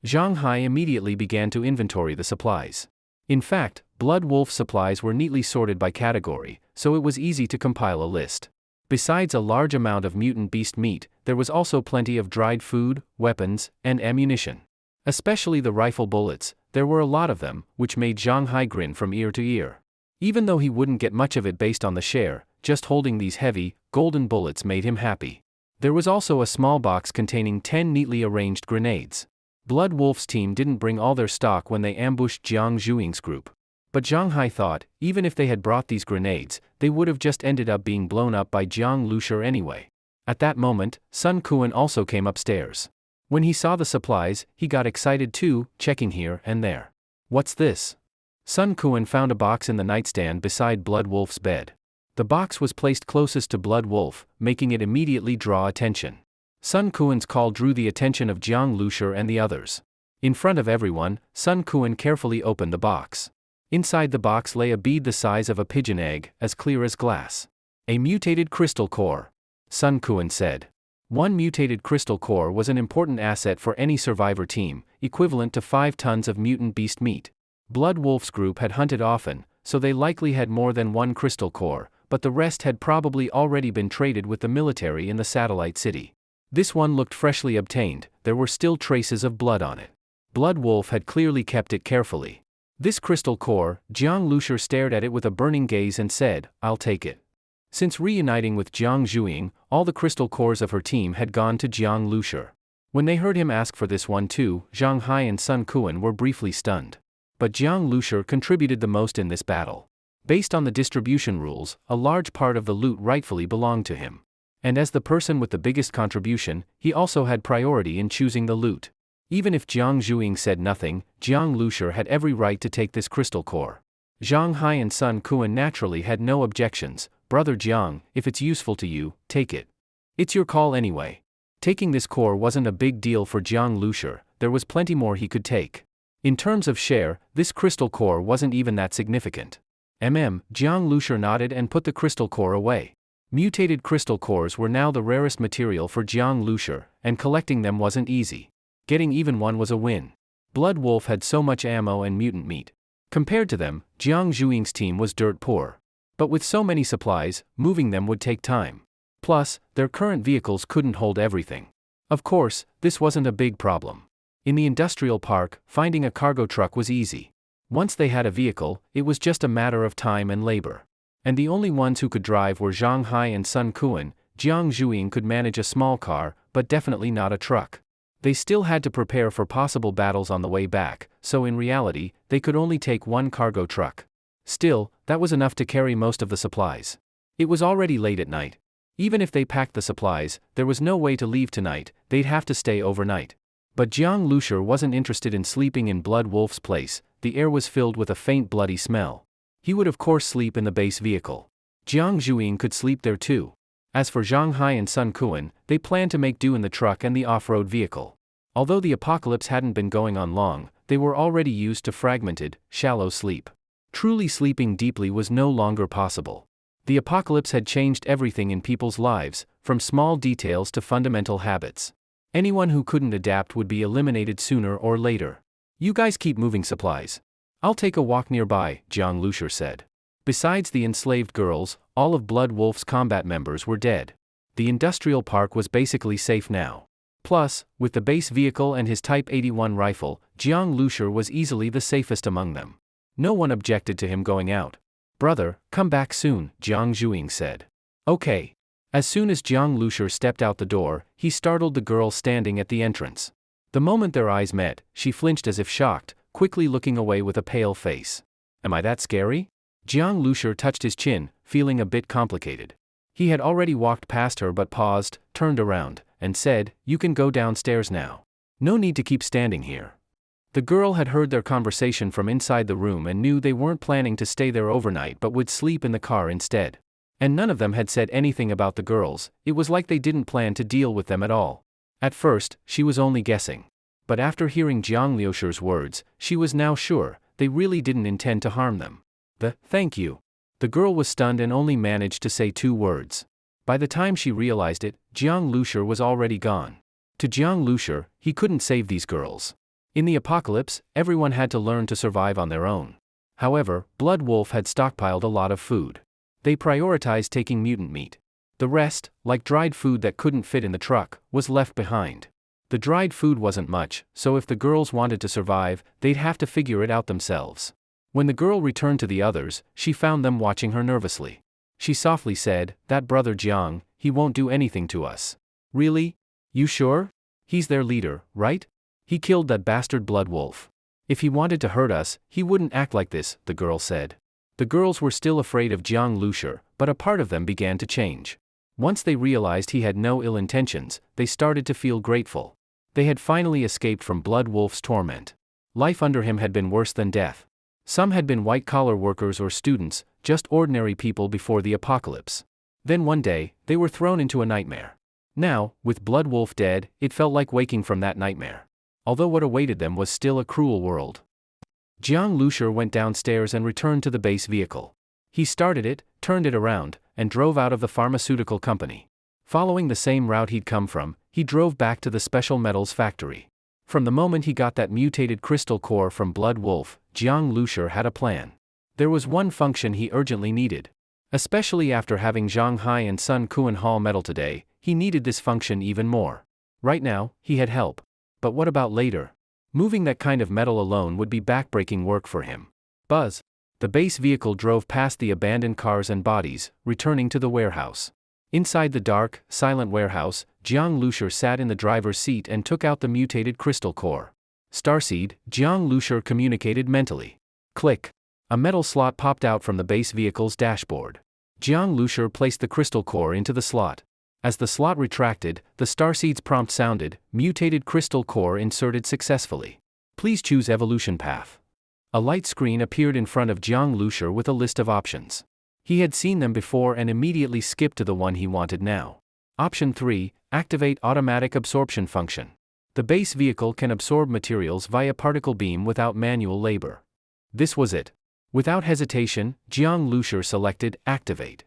Zhang Hai immediately began to inventory the supplies. In fact, Blood Wolf's supplies were neatly sorted by category, so it was easy to compile a list. Besides a large amount of mutant beast meat, there was also plenty of dried food, weapons, and ammunition. Especially the rifle bullets, there were a lot of them, which made Zhang Hai grin from ear to ear. Even though he wouldn't get much of it based on the share, just holding these heavy, golden bullets made him happy. There was also a small box containing 10 neatly arranged grenades. Blood Wolf's team didn't bring all their stock when they ambushed Jiang Zhuing's group. But Zhang Hai thought, even if they had brought these grenades, they would have just ended up being blown up by Jiang Lushur anyway. At that moment, Sun Kuan also came upstairs. When he saw the supplies, he got excited too, checking here and there. What's this? Sun Kuan found a box in the nightstand beside Blood Wolf's bed. The box was placed closest to Blood Wolf, making it immediately draw attention. Sun Kuan's call drew the attention of Jiang Lushur and the others. In front of everyone, Sun Kuan carefully opened the box. Inside the box lay a bead the size of a pigeon egg, as clear as glass. A mutated crystal core. Sun Kuan said. One mutated crystal core was an important asset for any survivor team, equivalent to 5 tons of mutant beast meat. Blood Wolf's group had hunted often, so they likely had more than one crystal core, but the rest had probably already been traded with the military in the satellite city. This one looked freshly obtained, there were still traces of blood on it. Blood Wolf had clearly kept it carefully. This crystal core, Jiang Lushur stared at it with a burning gaze and said, I'll take it. Since reuniting with Jiang Zhuing, all the crystal cores of her team had gone to Jiang Lushur. When they heard him ask for this one too, Zhang Hai and Sun Kuan were briefly stunned. But Jiang Lushur contributed the most in this battle. Based on the distribution rules, a large part of the loot rightfully belonged to him. And as the person with the biggest contribution, he also had priority in choosing the loot. Even if Jiang Zhuing said nothing, Jiang Lushur had every right to take this crystal core. Zhang Hai and Sun Kuan naturally had no objections. Brother Jiang, if it's useful to you, take it. It's your call anyway. Taking this core wasn't a big deal for Jiang Lushur, there was plenty more he could take. In terms of share, this crystal core wasn't even that significant. Jiang Lushur nodded and put the crystal core away. Mutated crystal cores were now the rarest material for Jiang Lushur, and collecting them wasn't easy. Getting even one was a win. Blood Wolf had so much ammo and mutant meat. Compared to them, Jiang Zhuing's team was dirt poor. But with so many supplies, moving them would take time. Plus, their current vehicles couldn't hold everything. Of course, this wasn't a big problem. In the industrial park, finding a cargo truck was easy. Once they had a vehicle, it was just a matter of time and labor. And the only ones who could drive were Zhang Hai and Sun Kuan. Zhuing could manage a small car, but definitely not a truck. They still had to prepare for possible battles on the way back, so in reality, they could only take one cargo truck. Still, that was enough to carry most of the supplies. It was already late at night. Even if they packed the supplies, there was no way to leave tonight, they'd have to stay overnight. But Jiang Lushur wasn't interested in sleeping in Blood Wolf's place. The air was filled with a faint bloody smell. He would of course sleep in the base vehicle. Jiang Zhuing could sleep there too. As for Zhang Hai and Sun Kuan, they planned to make do in the truck and the off-road vehicle. Although the apocalypse hadn't been going on long, they were already used to fragmented, shallow sleep. Truly sleeping deeply was no longer possible. The apocalypse had changed everything in people's lives, from small details to fundamental habits. Anyone who couldn't adapt would be eliminated sooner or later. You guys keep moving supplies. I'll take a walk nearby, Jiang Lushur said. Besides the enslaved girls, all of Blood Wolf's combat members were dead. The industrial park was basically safe now. Plus, with the base vehicle and his Type 81 rifle, Jiang Lushur was easily the safest among them. No one objected to him going out. Brother, come back soon, Jiang Zhuing said. Okay. As soon as Jiang Lushur stepped out the door, he startled the girl standing at the entrance. The moment their eyes met, she flinched as if shocked, quickly looking away with a pale face. Am I that scary? Jiang Lushur touched his chin, feeling a bit complicated. He had already walked past her but paused, turned around, and said, "You can go downstairs now. No need to keep standing here." The girl had heard their conversation from inside the room and knew they weren't planning to stay there overnight but would sleep in the car instead. And none of them had said anything about the girls. It was like they didn't plan to deal with them at all. At first, she was only guessing. But after hearing Jiang Lushur's words, she was now sure, they really didn't intend to harm them. Thank you. The girl was stunned and only managed to say 2 words. By the time she realized it, Jiang Lushur was already gone. To Jiang Lushur, he couldn't save these girls. In the apocalypse, everyone had to learn to survive on their own. However, Blood Wolf had stockpiled a lot of food. They prioritized taking mutant meat. The rest, like dried food that couldn't fit in the truck, was left behind. The dried food wasn't much, so if the girls wanted to survive, they'd have to figure it out themselves. When the girl returned to the others, she found them watching her nervously. She softly said, "That brother Jiang, he won't do anything to us." "Really? You sure? He's their leader, right? He killed that bastard Blood Wolf. If he wanted to hurt us, he wouldn't act like this," the girl said. The girls were still afraid of Jiang Lushur, but a part of them began to change. Once they realized he had no ill intentions, they started to feel grateful. They had finally escaped from Blood Wolf's torment. Life under him had been worse than death. Some had been white-collar workers or students, just ordinary people before the apocalypse. Then one day, they were thrown into a nightmare. Now, with Blood Wolf dead, it felt like waking from that nightmare. Although what awaited them was still a cruel world. Jiang Lushur went downstairs and returned to the base vehicle. He started it, turned it around, and drove out of the pharmaceutical company. Following the same route he'd come from, he drove back to the special metals factory. From the moment he got that mutated crystal core from Blood Wolf, Jiang Lushur had a plan. There was one function he urgently needed. Especially after having Zhang Hai and Sun Kuan haul metal today, he needed this function even more. Right now, he had help. But what about later? Moving that kind of metal alone would be backbreaking work for him. Buzz. The base vehicle drove past the abandoned cars and bodies, returning to the warehouse. Inside the dark, silent warehouse, Jiang Lushur sat in the driver's seat and took out the mutated crystal core. Starseed, Jiang Lushur communicated mentally. Click. A metal slot popped out from the base vehicle's dashboard. Jiang Lushur placed the crystal core into the slot. As the slot retracted, the Starseed's prompt sounded, "Mutated crystal core inserted successfully. Please choose evolution path." A light screen appeared in front of Jiang Lushur with a list of options. He had seen them before and immediately skipped to the one he wanted now. Option 3, activate automatic absorption function. The base vehicle can absorb materials via particle beam without manual labor. This was it. Without hesitation, Jiang Lushur selected activate.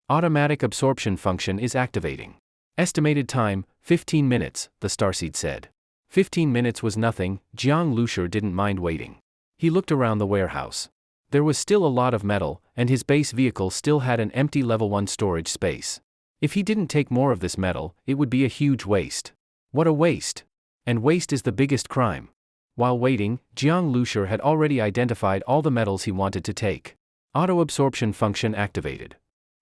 Automatic absorption function is activating. Estimated time, 15 minutes, the Starseed said. 15 minutes was nothing, Jiang Lushur didn't mind waiting. He looked around the warehouse. There was still a lot of metal, and his base vehicle still had an empty level 1 storage space. If he didn't take more of this metal, it would be a huge waste. What a waste! And waste is the biggest crime. While waiting, Jiang Lushur had already identified all the metals he wanted to take. Auto-absorption function activated.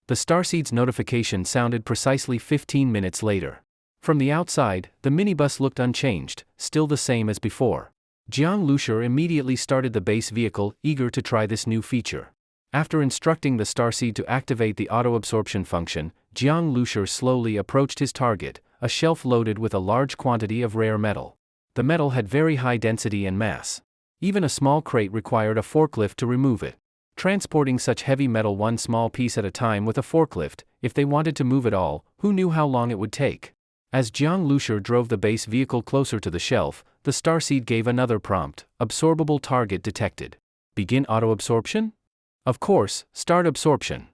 The starseed's notification sounded precisely 15 minutes later. From the outside, the minibus looked unchanged, still the same as before. Jiang Lushur immediately started the base vehicle, eager to try this new feature. After instructing the starseed to activate the auto-absorption function, Jiang Lushur slowly approached his target, a shelf loaded with a large quantity of rare metal. The metal had very high density and mass. Even a small crate required a forklift to remove it. Transporting such heavy metal one small piece at a time with a forklift, if they wanted to move it all, who knew how long it would take? As Jiang Lushur drove the base vehicle closer to the shelf, the starseed gave another prompt: absorbable target detected. Begin auto-absorption? Of course, start absorption.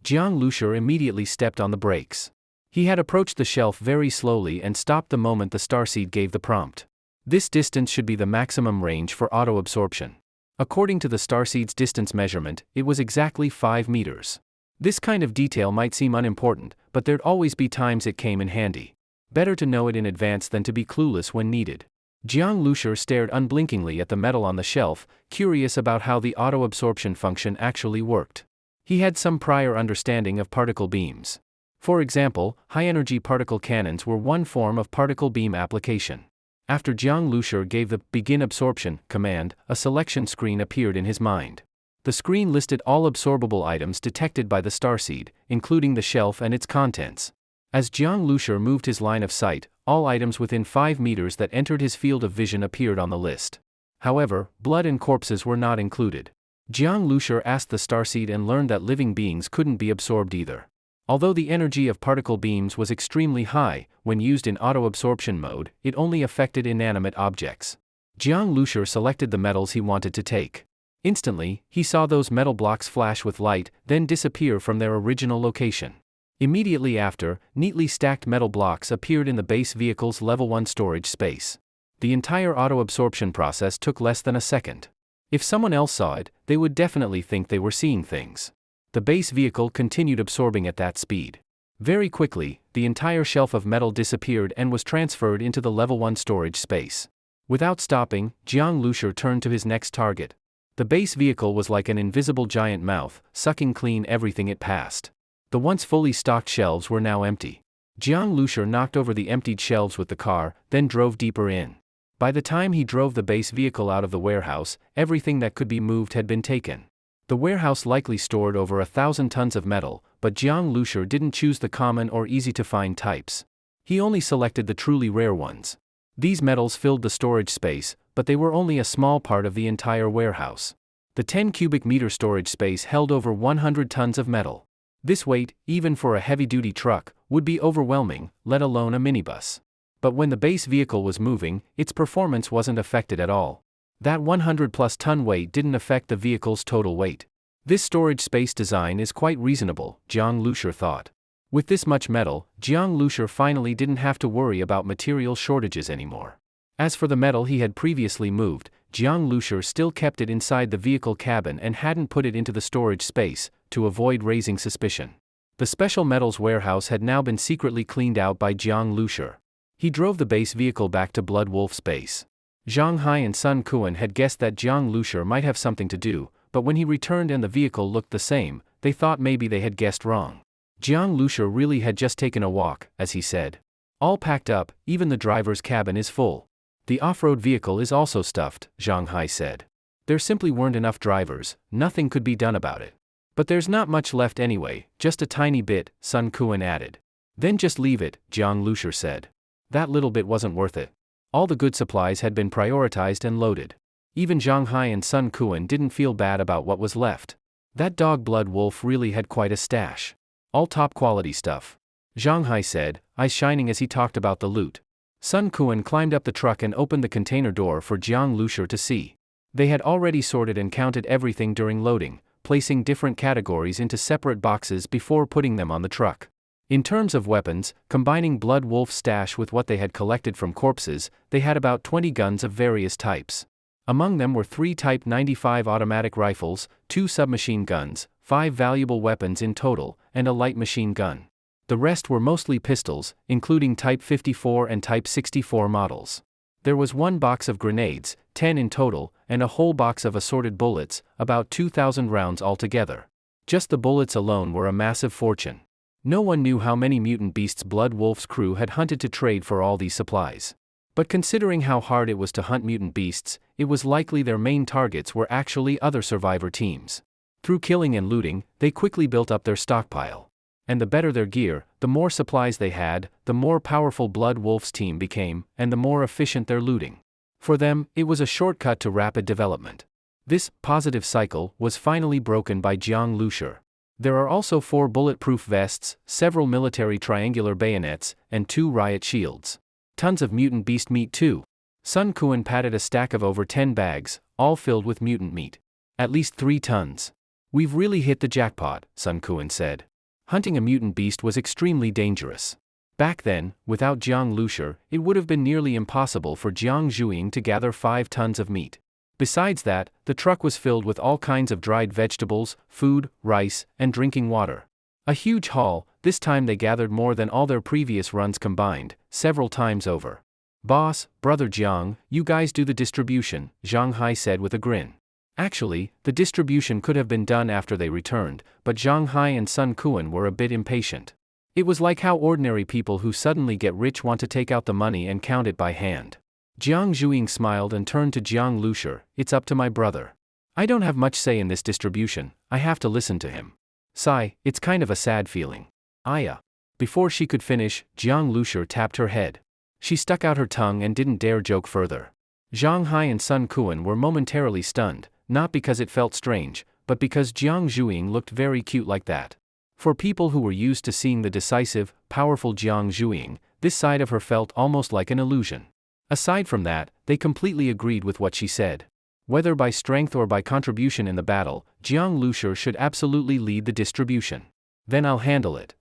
Jiang Lushur immediately stepped on the brakes. He had approached the shelf very slowly and stopped the moment the starseed gave the prompt. This distance should be the maximum range for auto-absorption. According to the starseed's distance measurement, it was exactly 5 meters. This kind of detail might seem unimportant, but there'd always be times it came in handy. Better to know it in advance than to be clueless when needed. Jiang Lushur stared unblinkingly at the metal on the shelf, curious about how the auto-absorption function actually worked. He had some prior understanding of particle beams. For example, high-energy particle cannons were one form of particle beam application. After Jiang Lushur gave the "begin absorption" command, a selection screen appeared in his mind. The screen listed all absorbable items detected by the starseed, including the shelf and its contents. As Jiang Lushur moved his line of sight, all items within 5 meters that entered his field of vision appeared on the list. However, blood and corpses were not included. Jiang Lushur asked the starseed and learned that living beings couldn't be absorbed either. Although the energy of particle beams was extremely high, when used in auto-absorption mode, it only affected inanimate objects. Jiang Lushur selected the metals he wanted to take. Instantly, he saw those metal blocks flash with light, then disappear from their original location. Immediately after, neatly stacked metal blocks appeared in the base vehicle's level 1 storage space. The entire auto-absorption process took less than a second. If someone else saw it, they would definitely think they were seeing things. The base vehicle continued absorbing at that speed. Very quickly, the entire shelf of metal disappeared and was transferred into the level 1 storage space. Without stopping, Jiang Lushur turned to his next target. The base vehicle was like an invisible giant mouth, sucking clean everything it passed. The once fully stocked shelves were now empty. Jiang Lushur knocked over the emptied shelves with the car, then drove deeper in. By the time he drove the base vehicle out of the warehouse, everything that could be moved had been taken. The warehouse likely stored over 1,000 tons of metal, but Jiang Lushur didn't choose the common or easy-to-find types. He only selected the truly rare ones. These metals filled the storage space, but they were only a small part of the entire warehouse. The 10 cubic meter storage space held over 100 tons of metal. This weight, even for a heavy-duty truck, would be overwhelming, let alone a minibus. But when the base vehicle was moving, its performance wasn't affected at all. That 100-plus ton weight didn't affect the vehicle's total weight. This storage space design is quite reasonable, Jiang Lushur thought. With this much metal, Jiang Lushur finally didn't have to worry about material shortages anymore. As for the metal he had previously moved, Jiang Lushur still kept it inside the vehicle cabin and hadn't put it into the storage space, to avoid raising suspicion. The special metals warehouse had now been secretly cleaned out by Jiang Lushur. He drove the base vehicle back to Blood Wolf's base. Zhang Hai and Sun Kuan had guessed that Jiang Lushur might have something to do, but when he returned and the vehicle looked the same, they thought maybe they had guessed wrong. Jiang Lushur really had just taken a walk, as he said. All packed up, even the driver's cabin is full. The off-road vehicle is also stuffed, Zhang Hai said. There simply weren't enough drivers, nothing could be done about it. But there's not much left anyway, just a tiny bit, Sun Kuan added. Then just leave it, Jiang Lushur said. That little bit wasn't worth it. All the good supplies had been prioritized and loaded. Even Zhang Hai and Sun Kuan didn't feel bad about what was left. That dog Blood Wolf really had quite a stash. All top-quality stuff. Zhang Hai said, eyes shining as he talked about the loot. Sun Kuan climbed up the truck and opened the container door for Jiang Lushur to see. They had already sorted and counted everything during loading, placing different categories into separate boxes before putting them on the truck. In terms of weapons, combining Blood Wolf's stash with what they had collected from corpses, they had about 20 guns of various types. Among them were 3 Type 95 automatic rifles, 2 submachine guns, 5 valuable weapons in total, and a light machine gun. The rest were mostly pistols, including Type 54 and Type 64 models. There was one box of grenades, 10 in total, and a whole box of assorted bullets, about 2,000 rounds altogether. Just the bullets alone were a massive fortune. No one knew how many Mutant Beast's Blood Wolf's crew had hunted to trade for all these supplies. But considering how hard it was to hunt mutant beasts, it was likely their main targets were actually other survivor teams. Through killing and looting, they quickly built up their stockpile. And the better their gear, the more supplies they had, the more powerful Blood Wolf's team became, and the more efficient their looting. For them, it was a shortcut to rapid development. This positive cycle was finally broken by Jiang Lushi. There are also 4 bulletproof vests, several military triangular bayonets, and 2 riot shields. Tons of mutant beast meat too. Sun Quan patted a stack of over 10 bags, all filled with mutant meat. At least 3 tons. We've really hit the jackpot, Sun Quan said. Hunting a mutant beast was extremely dangerous. Back then, without Jiang Lushi, it would have been nearly impossible for Jiang Zhuing to gather 5 tons of meat. Besides that, the truck was filled with all kinds of dried vegetables, food, rice, and drinking water. A huge haul. This time they gathered more than all their previous runs combined, several times over. Boss, Brother Jiang, you guys do the distribution, Zhang Hai said with a grin. Actually, the distribution could have been done after they returned, but Zhang Hai and Sun Quan were a bit impatient. It was like how ordinary people who suddenly get rich want to take out the money and count it by hand. Jiang Zhuing smiled and turned to Jiang Lushi, it's up to my brother. I don't have much say in this distribution, I have to listen to him. Sigh, it's kind of a sad feeling. Aya. Before she could finish, Jiang Lushi tapped her head. She stuck out her tongue and didn't dare joke further. Zhang Hai and Sun Quan were momentarily stunned, not because it felt strange, but because Jiang Zhuing looked very cute like that. For people who were used to seeing the decisive, powerful Jiang Zhuing, this side of her felt almost like an illusion. Aside from that, they completely agreed with what she said. Whether by strength or by contribution in the battle, Jiang Lushi should absolutely lead the distribution. Then I'll handle it.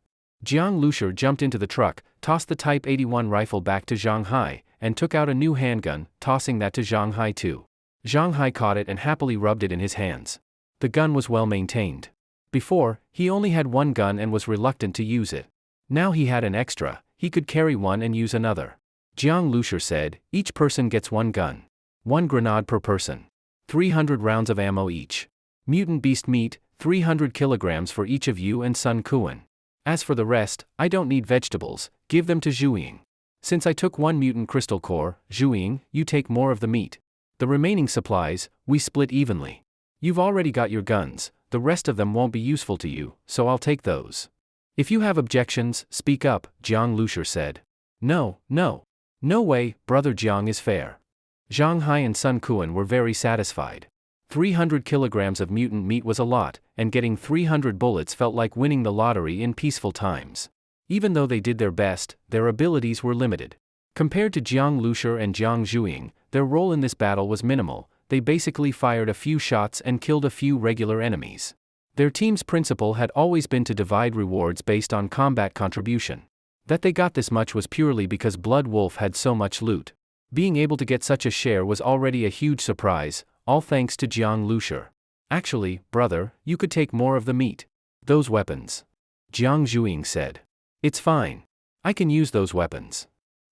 Jiang Lushi jumped into the truck, tossed the Type 81 rifle back to Zhang Hai, and took out a new handgun, tossing that to Zhang Hai too. Zhang Hai caught it and happily rubbed it in his hands. The gun was well maintained. Before, he only had one gun and was reluctant to use it. Now he had an extra, he could carry one and use another. Jiang Lushi said, each person gets one gun. 1 grenade per person. 300 rounds of ammo each. Mutant beast meat, 300 kilograms for each of you and Sun Quan. As for the rest, I don't need vegetables, give them to Zhuing. Since I took 1 mutant crystal core, Zhuing, you take more of the meat. The remaining supplies, we split evenly. You've already got your guns, the rest of them won't be useful to you, so I'll take those. If you have objections, speak up, Jiang Lushi said. No way, Brother Jiang is fair. Zhang Hai and Sun Quan were very satisfied. 300 kilograms of mutant meat was a lot, and getting 300 bullets felt like winning the lottery in peaceful times. Even though they did their best, their abilities were limited. Compared to Jiang Lushi and Jiang Zhuing, their role in this battle was minimal. They basically fired a few shots and killed a few regular enemies. Their team's principle had always been to divide rewards based on combat contribution. That they got this much was purely because Blood Wolf had so much loot. Being able to get such a share was already a huge surprise, all thanks to Jiang Lushi. Actually, brother, you could take more of the meat. Those weapons. Jiang Zhuing said. It's fine. I can use those weapons.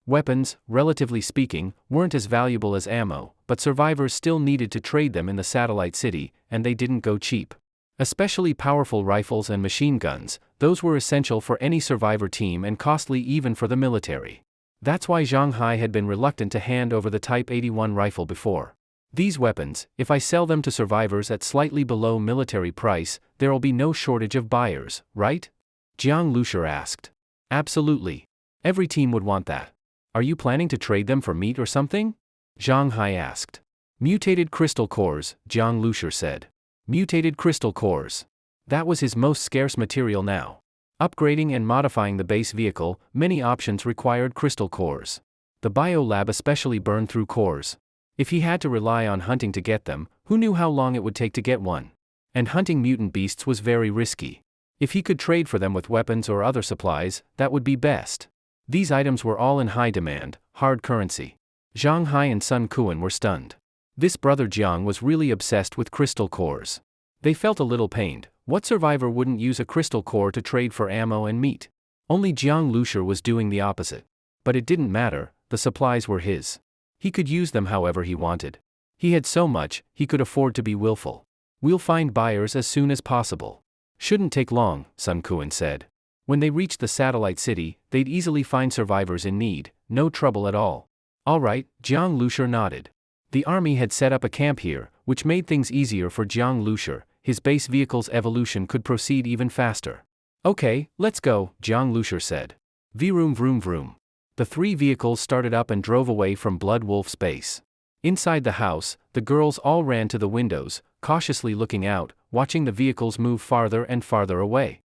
Weapons, relatively speaking, weren't as valuable as ammo, but survivors still needed to trade them in the satellite city, and they didn't go cheap. Especially powerful rifles and machine guns, those were essential for any survivor team and costly even for the military. That's why Zhang Hai had been reluctant to hand over the Type 81 rifle before. These weapons, if I sell them to survivors at slightly below military price, there'll be no shortage of buyers, right? Jiang Lushi asked. Absolutely. Every team would want that. Are you planning to trade them for meat or something? Zhang Hai asked. Mutated crystal cores, Jiang Lushi said. Mutated crystal cores. That was his most scarce material now. Upgrading and modifying the base vehicle, many options required crystal cores. The bio lab especially burned through cores. If he had to rely on hunting to get them, who knew how long it would take to get one? And hunting mutant beasts was very risky. If he could trade for them with weapons or other supplies, that would be best. These items were all in high demand, hard currency. Zhang Hai and Sun Quan were stunned. This brother Jiang was really obsessed with crystal cores. They felt a little pained. What survivor wouldn't use a crystal core to trade for ammo and meat? Only Jiang Lushur was doing the opposite. But it didn't matter, the supplies were his. He could use them however he wanted. He had so much, he could afford to be willful. We'll find buyers as soon as possible. Shouldn't take long, Sun Quan said. When they reached the satellite city, they'd easily find survivors in need, no trouble at all. All right, Jiang Lushur nodded. The army had set up a camp here, which made things easier for Jiang Lushur. His base vehicle's evolution could proceed even faster. Okay, let's go, Jiang Lushur said. Vroom vroom vroom. The 3 vehicles started up and drove away from Blood Wolf's base. Inside the house, the girls all ran to the windows, cautiously looking out, watching the vehicles move farther and farther away.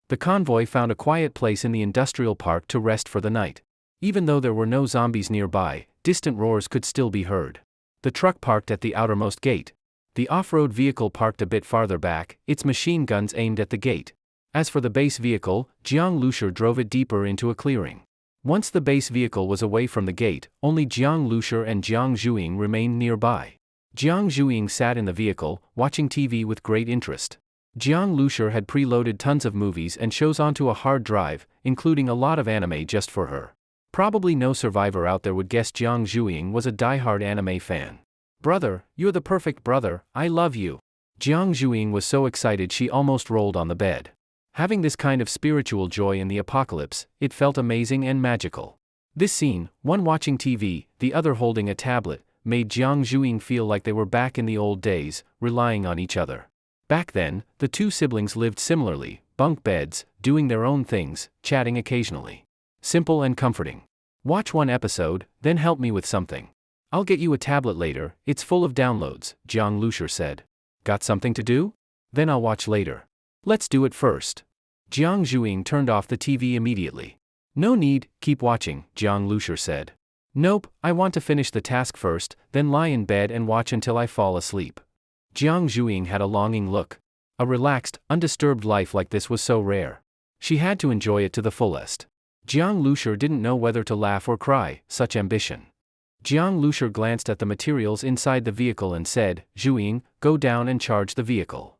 The convoy found a quiet place in the industrial park to rest for the night. Even though there were no zombies nearby, distant roars could still be heard. The truck parked at the outermost gate. The off-road vehicle parked a bit farther back, its machine guns aimed at the gate. As for the base vehicle, Jiang Lushur drove it deeper into a clearing. Once the base vehicle was away from the gate, only Jiang Lushur and Jiang Zhuing remained nearby. Jiang Zhuing sat in the vehicle, watching TV with great interest. Jiang Lushur had preloaded tons of movies and shows onto a hard drive, including a lot of anime just for her. Probably no survivor out there would guess Jiang Zhuing was a die-hard anime fan. Brother, you're the perfect brother, I love you. Jiang Zhuing was so excited she almost rolled on the bed. Having this kind of spiritual joy in the apocalypse, it felt amazing and magical. This scene, one watching TV, the other holding a tablet, made Jiang Zhuing feel like they were back in the old days, relying on each other. Back then, the 2 siblings lived similarly, bunk beds, doing their own things, chatting occasionally. Simple and comforting. Watch one episode, then help me with something. I'll get you a tablet later, it's full of downloads, Jiang Lushur said. Got something to do? Then I'll watch later. Let's do it first. Jiang Zhuing turned off the TV immediately. No need, keep watching, Jiang Lushur said. Nope, I want to finish the task first, then lie in bed and watch until I fall asleep. Jiang Zhuing had a longing look. A relaxed, undisturbed life like this was so rare. She had to enjoy it to the fullest. Jiang Lushur didn't know whether to laugh or cry, such ambition. Jiang Lushur glanced at the materials inside the vehicle and said, Zhuing, go down and charge the vehicle.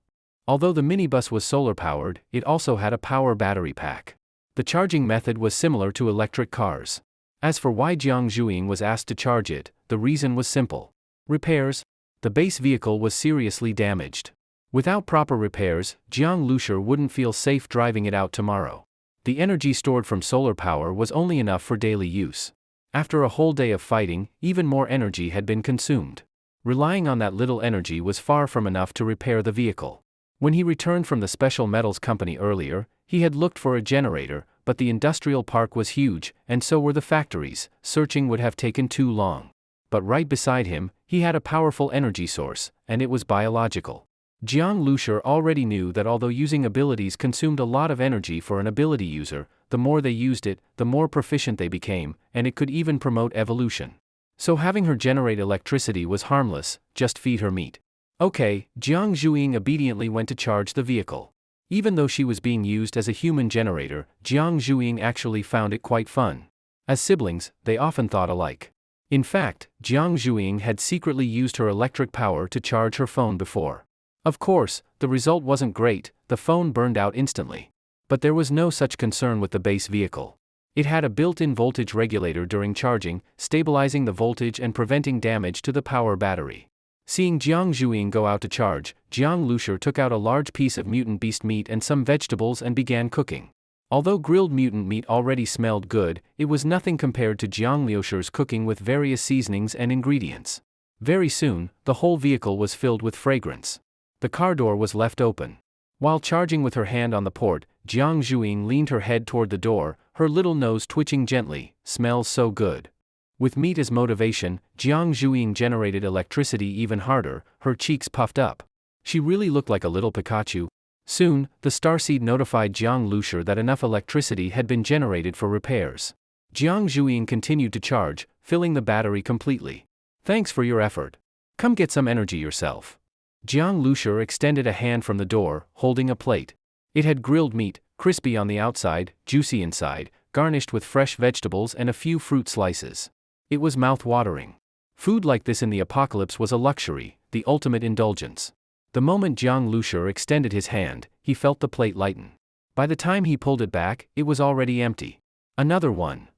Although the minibus was solar-powered, it also had a power battery pack. The charging method was similar to electric cars. As for why Jiang Zhuing was asked to charge it, the reason was simple. Repairs. The base vehicle was seriously damaged. Without proper repairs, Jiang Lushur wouldn't feel safe driving it out tomorrow. The energy stored from solar power was only enough for daily use. After a whole day of fighting, even more energy had been consumed. Relying on that little energy was far from enough to repair the vehicle. When he returned from the Special Metals Company earlier, he had looked for a generator, but the industrial park was huge, and so were the factories. Searching would have taken too long. But right beside him, he had a powerful energy source, and it was biological. Jiang Lushur already knew that although using abilities consumed a lot of energy for an ability user, the more they used it, the more proficient they became, and it could even promote evolution. So having her generate electricity was harmless, just feed her meat. Okay, Jiang Zhuing obediently went to charge the vehicle. Even though she was being used as a human generator, Jiang Zhuing actually found it quite fun. As siblings, they often thought alike. In fact, Jiang Zhuing had secretly used her electric power to charge her phone before. Of course, the result wasn't great, the phone burned out instantly. But there was no such concern with the base vehicle. It had a built-in voltage regulator during charging, stabilizing the voltage and preventing damage to the power battery. Seeing Jiang Zhuing go out to charge, Jiang Lushur took out a large piece of mutant beast meat and some vegetables and began cooking. Although grilled mutant meat already smelled good, it was nothing compared to Jiang Lushur's cooking with various seasonings and ingredients. Very soon, the whole vehicle was filled with fragrance. The car door was left open. While charging with her hand on the port, Jiang Zhuing leaned her head toward the door, her little nose twitching gently. Smells so good. With meat as motivation, Jiang Zhuing generated electricity even harder, her cheeks puffed up. She really looked like a little Pikachu. Soon, the starseed notified Jiang Lushur that enough electricity had been generated for repairs. Jiang Zhuing continued to charge, filling the battery completely. Thanks for your effort. Come get some energy yourself. Jiang Lushur extended a hand from the door, holding a plate. It had grilled meat, crispy on the outside, juicy inside, garnished with fresh vegetables and a few fruit slices. It was mouth-watering. Food like this in the apocalypse was a luxury, the ultimate indulgence. The moment Jiang Lushur extended his hand, he felt the plate lighten. By the time he pulled it back, it was already empty. Another one.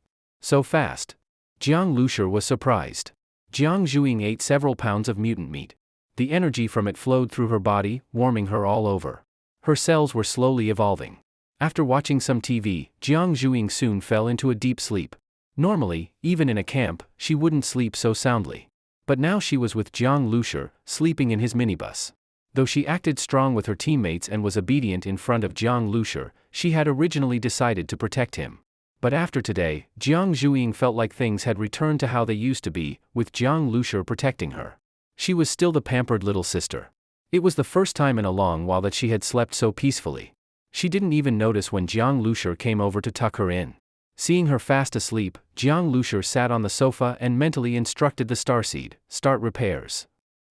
So fast. Jiang Lushur was surprised. Jiang Zhuing ate several pounds of mutant meat. The energy from it flowed through her body, warming her all over. Her cells were slowly evolving. After watching some TV, Jiang Zhuing soon fell into a deep sleep. Normally, even in a camp, she wouldn't sleep so soundly. But now she was with Jiang Lushur, sleeping in his minibus. Though she acted strong with her teammates and was obedient in front of Jiang Lushur, she had originally decided to protect him. But after today, Jiang Zhuing felt like things had returned to how they used to be, with Jiang Lushur protecting her. She was still the pampered little sister. It was the first time in a long while that she had slept so peacefully. She didn't even notice when Jiang Lushur came over to tuck her in. Seeing her fast asleep, Jiang Lushur sat on the sofa and mentally instructed the starseed, "Start repairs."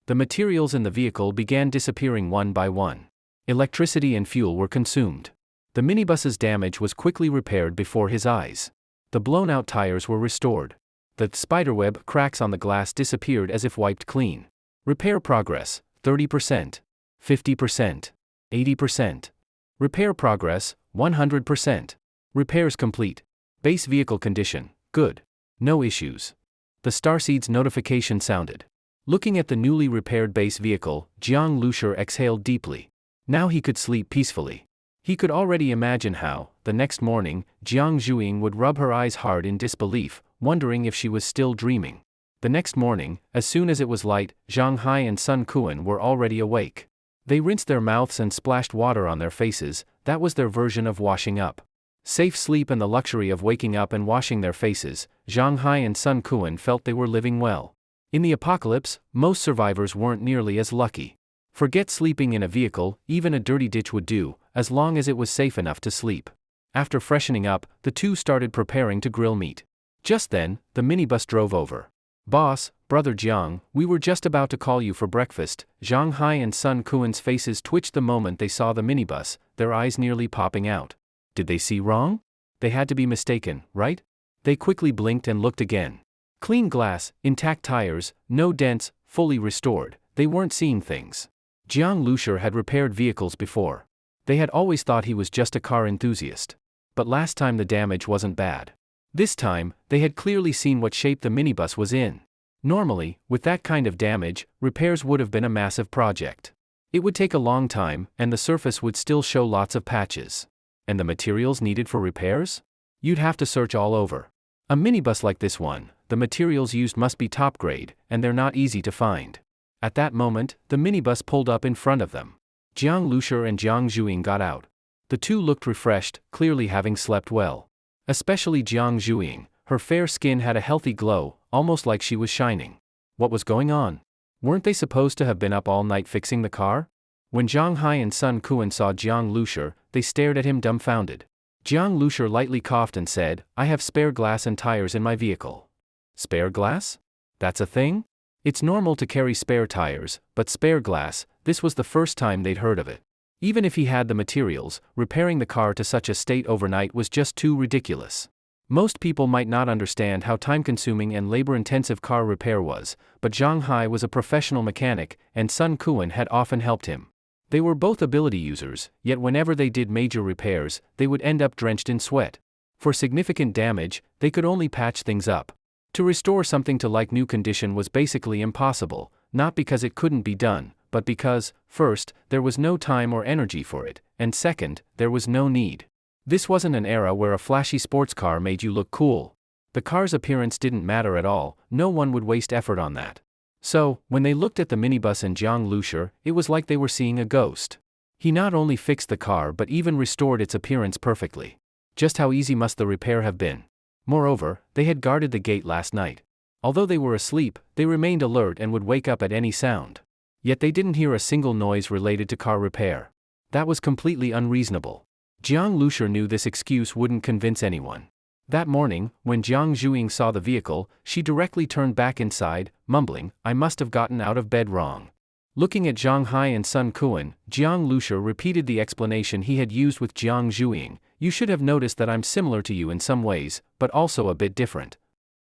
The materials in the vehicle began disappearing one by one. Electricity and fuel were consumed. The minibus's damage was quickly repaired before his eyes. The blown-out tires were restored. The spiderweb cracks on the glass disappeared as if wiped clean. Repair progress, 30%, 50%, 80%. Repair progress, 100%. Repairs complete. Base vehicle condition, good. No issues. The starseed's notification sounded. Looking at the newly repaired base vehicle, Jiang Lushur exhaled deeply. Now he could sleep peacefully. He could already imagine how, the next morning, Jiang Zhuing would rub her eyes hard in disbelief, wondering if she was still dreaming. The next morning, as soon as it was light, Zhang Hai and Sun Kuan were already awake. They rinsed their mouths and splashed water on their faces. That was their version of washing up. Safe sleep and the luxury of waking up and washing their faces, Zhang Hai and Sun Kuan felt they were living well. In the apocalypse, most survivors weren't nearly as lucky. Forget sleeping in a vehicle, even a dirty ditch would do, as long as it was safe enough to sleep. After freshening up, the two started preparing to grill meat. Just then, the minibus drove over. "Boss, Brother Jiang, we were just about to call you for breakfast." Zhang Hai and Sun Kuan's faces twitched the moment they saw the minibus, their eyes nearly popping out. Did they see wrong? They had to be mistaken, right? They quickly blinked and looked again. Clean glass, intact tires, no dents, fully restored. They weren't seeing things. Jiang Lushur had repaired vehicles before. They had always thought he was just a car enthusiast. But last time the damage wasn't bad. This time, they had clearly seen what shape the minibus was in. Normally, with that kind of damage, repairs would have been a massive project. It would take a long time, and the surface would still show lots of patches. And the materials needed for repairs? You'd have to search all over. A minibus like this one, the materials used must be top grade, and they're not easy to find. At that moment, the minibus pulled up in front of them. Jiang Lushur and Jiang Zhuing got out. The two looked refreshed, clearly having slept well. Especially Jiang Zhuing, her fair skin had a healthy glow, almost like she was shining. What was going on? Weren't they supposed to have been up all night fixing the car? When Zhang Hai and Sun Kuan saw Jiang Lushur, they stared at him dumbfounded. Jiang Lushur lightly coughed and said, "I have spare glass and tires in my vehicle." Spare glass? That's a thing? It's normal to carry spare tires, but spare glass, this was the first time they'd heard of it. Even if he had the materials, repairing the car to such a state overnight was just too ridiculous. Most people might not understand how time-consuming and labor-intensive car repair was, but Zhang Hai was a professional mechanic, and Sun Kuan had often helped him. They were both ability users, yet whenever they did major repairs, they would end up drenched in sweat. For significant damage, they could only patch things up. To restore something to like-new condition was basically impossible, not because it couldn't be done, but because, first, there was no time or energy for it, and second, there was no need. This wasn't an era where a flashy sports car made you look cool. The car's appearance didn't matter at all, no one would waste effort on that. So, when they looked at the minibus and Jiang Lushur, it was like they were seeing a ghost. He not only fixed the car but even restored its appearance perfectly. Just how easy must the repair have been? Moreover, they had guarded the gate last night. Although they were asleep, they remained alert and would wake up at any sound. Yet they didn't hear a single noise related to car repair. That was completely unreasonable. Jiang Lushur knew this excuse wouldn't convince anyone. That morning, when Jiang Zhuing saw the vehicle, she directly turned back inside, mumbling, "I must have gotten out of bed wrong." Looking at Zhang Hai and Sun Kuan, Jiang Lushur repeated the explanation he had used with Jiang Zhuing. "You should have noticed that I'm similar to you in some ways, but also a bit different."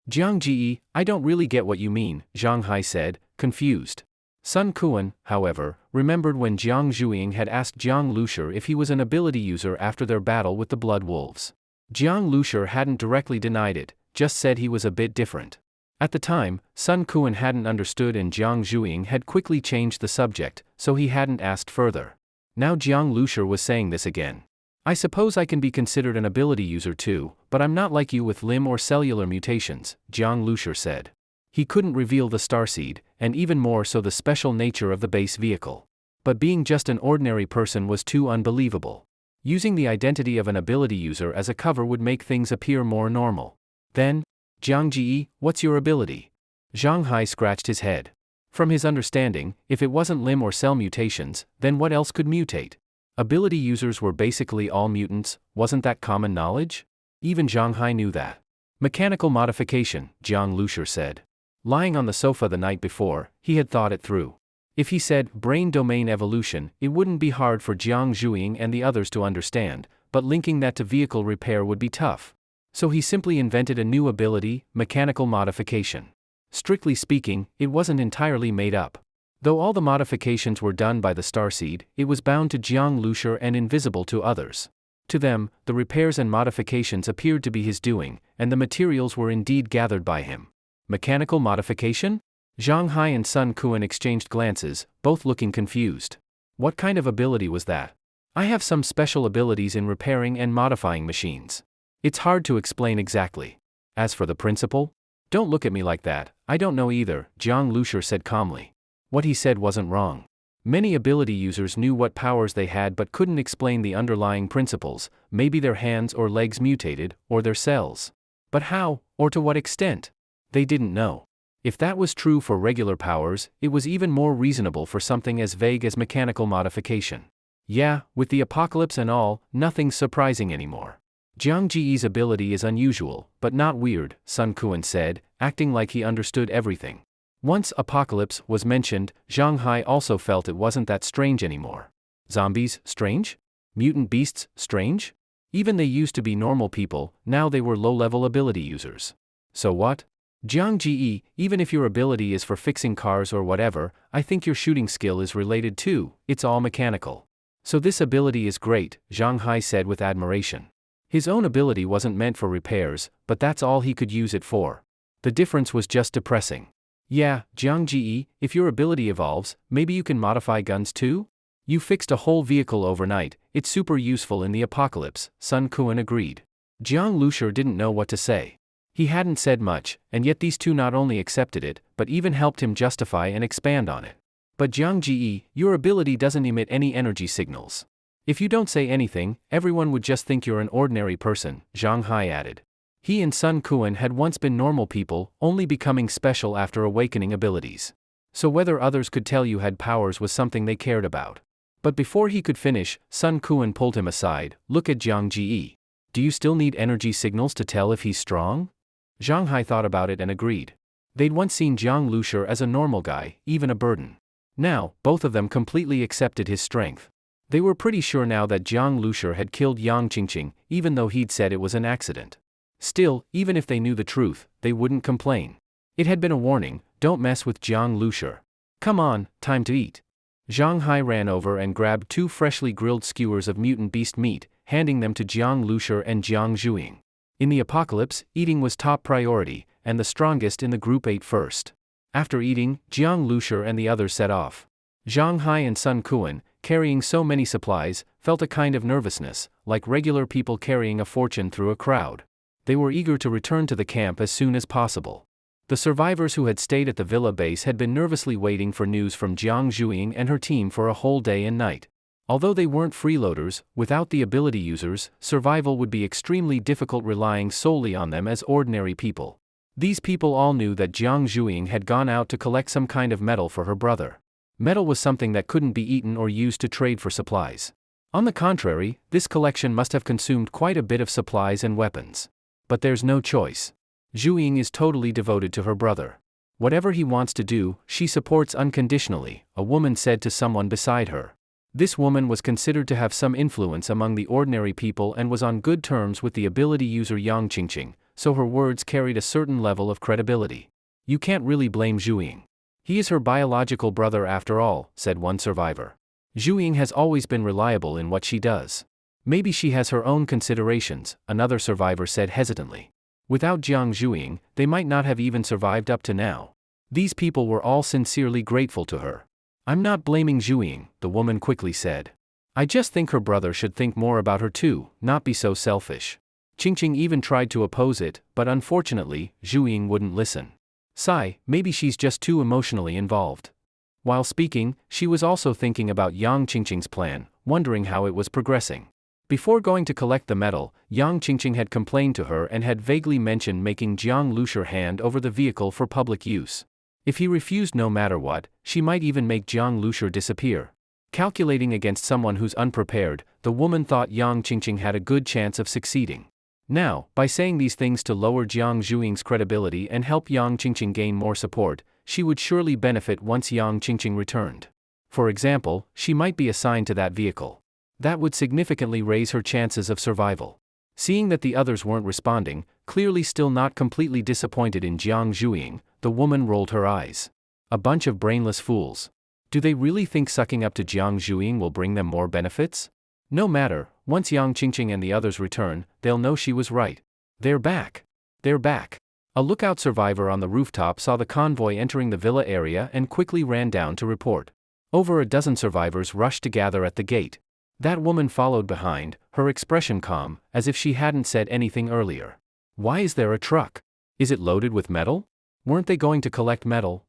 "Jiang Ji, I don't really get what you mean," Zhang Hai said, confused. Sun Quan, however, remembered when Jiang Zhuing had asked Jiang Lushi if he was an ability user after their battle with the Blood Wolves. Jiang Lushi hadn't directly denied it, just said he was a bit different. At the time, Sun Quan hadn't understood and Jiang Zhuing had quickly changed the subject, so he hadn't asked further. Now Jiang Lushi was saying this again. I suppose I can be considered an ability user too, but I'm not like you with limb or cellular mutations, Jiang Lushi said. He couldn't reveal the starseed, and even more so the special nature of the base vehicle. But being just an ordinary person was too unbelievable. Using the identity of an ability user as a cover would make things appear more normal. Then, Jiang Ji, what's your ability? Zhang Hai scratched his head. From his understanding, if it wasn't limb or cell mutations, then what else could mutate? Ability users were basically all mutants, wasn't that common knowledge? Even Zhang Hai knew that. Mechanical modification, Jiang Lushi said. Lying on the sofa the night before, he had thought it through. If he said brain domain evolution, it wouldn't be hard for Jiang Zhuing and the others to understand, but linking that to vehicle repair would be tough. So he simply invented a new ability, mechanical modification. Strictly speaking, it wasn't entirely made up. Though all the modifications were done by the starseed, it was bound to Jiang Lushi and invisible to others. To them, the repairs and modifications appeared to be his doing, and the materials were indeed gathered by him. Mechanical modification? Zhang Hai and Sun Quan exchanged glances, both looking confused. What kind of ability was that? I have some special abilities in repairing and modifying machines. It's hard to explain exactly. As for the principle? Don't look at me like that, I don't know either, Jiang Lushi said calmly. What he said wasn't wrong. Many ability users knew what powers they had but couldn't explain the underlying principles, maybe their hands or legs mutated, or their cells. But how, or to what extent? They didn't know. If that was true for regular powers, it was even more reasonable for something as vague as mechanical modification. Yeah, with the apocalypse and all, nothing's surprising anymore. Jiang Ji's ability is unusual, but not weird, Sun Quan said, acting like he understood everything. Once apocalypse was mentioned, Zhang Hai also felt it wasn't that strange anymore. Zombies, strange? Mutant beasts, strange? Even they used to be normal people, now they were low-level ability users. So what? Jiang Ji, even if your ability is for fixing cars or whatever, I think your shooting skill is related too, it's all mechanical. So this ability is great, Zhang Hai said with admiration. His own ability wasn't meant for repairs, but that's all he could use it for. The difference was just depressing. Yeah, Jiang Ji, if your ability evolves, maybe you can modify guns too? You fixed a whole vehicle overnight, it's super useful in the apocalypse, Sun Quan agreed. Jiang Lushi didn't know what to say. He hadn't said much, and yet these two not only accepted it, but even helped him justify and expand on it. But Jiang Ji, your ability doesn't emit any energy signals. If you don't say anything, everyone would just think you're an ordinary person, Zhang Hai added. He and Sun Quan had once been normal people, only becoming special after awakening abilities. So whether others could tell you had powers was something they cared about. But before he could finish, Sun Quan pulled him aside. Look at Jiang Ji. Do you still need energy signals to tell if he's strong? Zhang Hai thought about it and agreed. They'd once seen Jiang Lushi as a normal guy, even a burden. Now, both of them completely accepted his strength. They were pretty sure now that Jiang Lushi had killed Yang Qingqing, even though he'd said it was an accident. Still, even if they knew the truth, they wouldn't complain. It had been a warning, don't mess with Jiang Lushi. Come on, time to eat. Zhang Hai ran over and grabbed 2 freshly grilled skewers of mutant beast meat, handing them to Jiang Lushi and Jiang Zhuing. In the apocalypse, eating was top priority, and the strongest in the group ate first. After eating, Jiang Lushi and the others set off. Zhang Hai and Sun Quan, carrying so many supplies, felt a kind of nervousness, like regular people carrying a fortune through a crowd. They were eager to return to the camp as soon as possible. The survivors who had stayed at the villa base had been nervously waiting for news from Jiang Zhuing and her team for a whole day and night. Although they weren't freeloaders, without the ability users, survival would be extremely difficult relying solely on them as ordinary people. These people all knew that Jiang Zhuing had gone out to collect some kind of metal for her brother. Metal was something that couldn't be eaten or used to trade for supplies. On the contrary, this collection must have consumed quite a bit of supplies and weapons. But there's no choice. Zhuing is totally devoted to her brother. Whatever he wants to do, she supports unconditionally, a woman said to someone beside her. This woman was considered to have some influence among the ordinary people and was on good terms with the ability user Yang Qingqing, so her words carried a certain level of credibility. You can't really blame Zhuing. He is her biological brother after all, said one survivor. Zhuing has always been reliable in what she does. Maybe she has her own considerations, another survivor said hesitantly. Without Zhuing, they might not have even survived up to now. These people were all sincerely grateful to her. I'm not blaming Zhuing, the woman quickly said. I just think her brother should think more about her too, not be so selfish. Qingqing even tried to oppose it, but unfortunately, Zhuing wouldn't listen. Sigh, maybe she's just too emotionally involved. While speaking, she was also thinking about Yang Qingqing's plan, wondering how it was progressing. Before going to collect the metal, Yang Qingqing had complained to her and had vaguely mentioned making Jiang Lushi hand over the vehicle for public use. If he refused no matter what, she might even make Jiang Lushi disappear. Calculating against someone who's unprepared, the woman thought Yang Qingqing had a good chance of succeeding. Now, by saying these things to lower Jiang Zhuing's credibility and help Yang Qingqing gain more support, she would surely benefit once Yang Qingqing returned. For example, she might be assigned to that vehicle. That would significantly raise her chances of survival. Seeing that the others weren't responding, clearly still not completely disappointed in Jiang Zhuing, the woman rolled her eyes. A bunch of brainless fools. Do they really think sucking up to Jiang Zhuing will bring them more benefits? No matter, once Yang Qingqing and the others return, they'll know she was right. They're back. They're back. A lookout survivor on the rooftop saw the convoy entering the villa area and quickly ran down to report. Over a dozen survivors rushed to gather at the gate. That woman followed behind, her expression calm, as if she hadn't said anything earlier. Why is there a truck? Is it loaded with metal? Weren't they going to collect metal?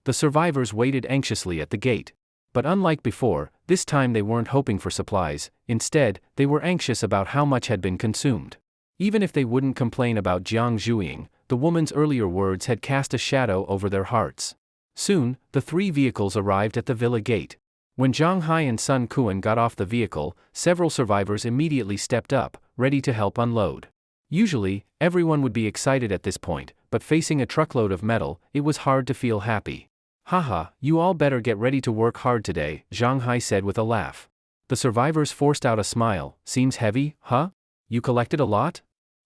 The survivors waited anxiously at the gate. But unlike before, this time they weren't hoping for supplies, instead, they were anxious about how much had been consumed. Even if they wouldn't complain about Jiang Zhuing, the woman's earlier words had cast a shadow over their hearts. Soon, the three vehicles arrived at the villa gate. When Zhang Hai and Sun Kuan got off the vehicle, several survivors immediately stepped up, ready to help unload. Usually, everyone would be excited at this point, but facing a truckload of metal, it was hard to feel happy. Haha, you all better get ready to work hard today, Zhang Hai said with a laugh. The survivors forced out a smile. Seems heavy, huh? You collected a lot?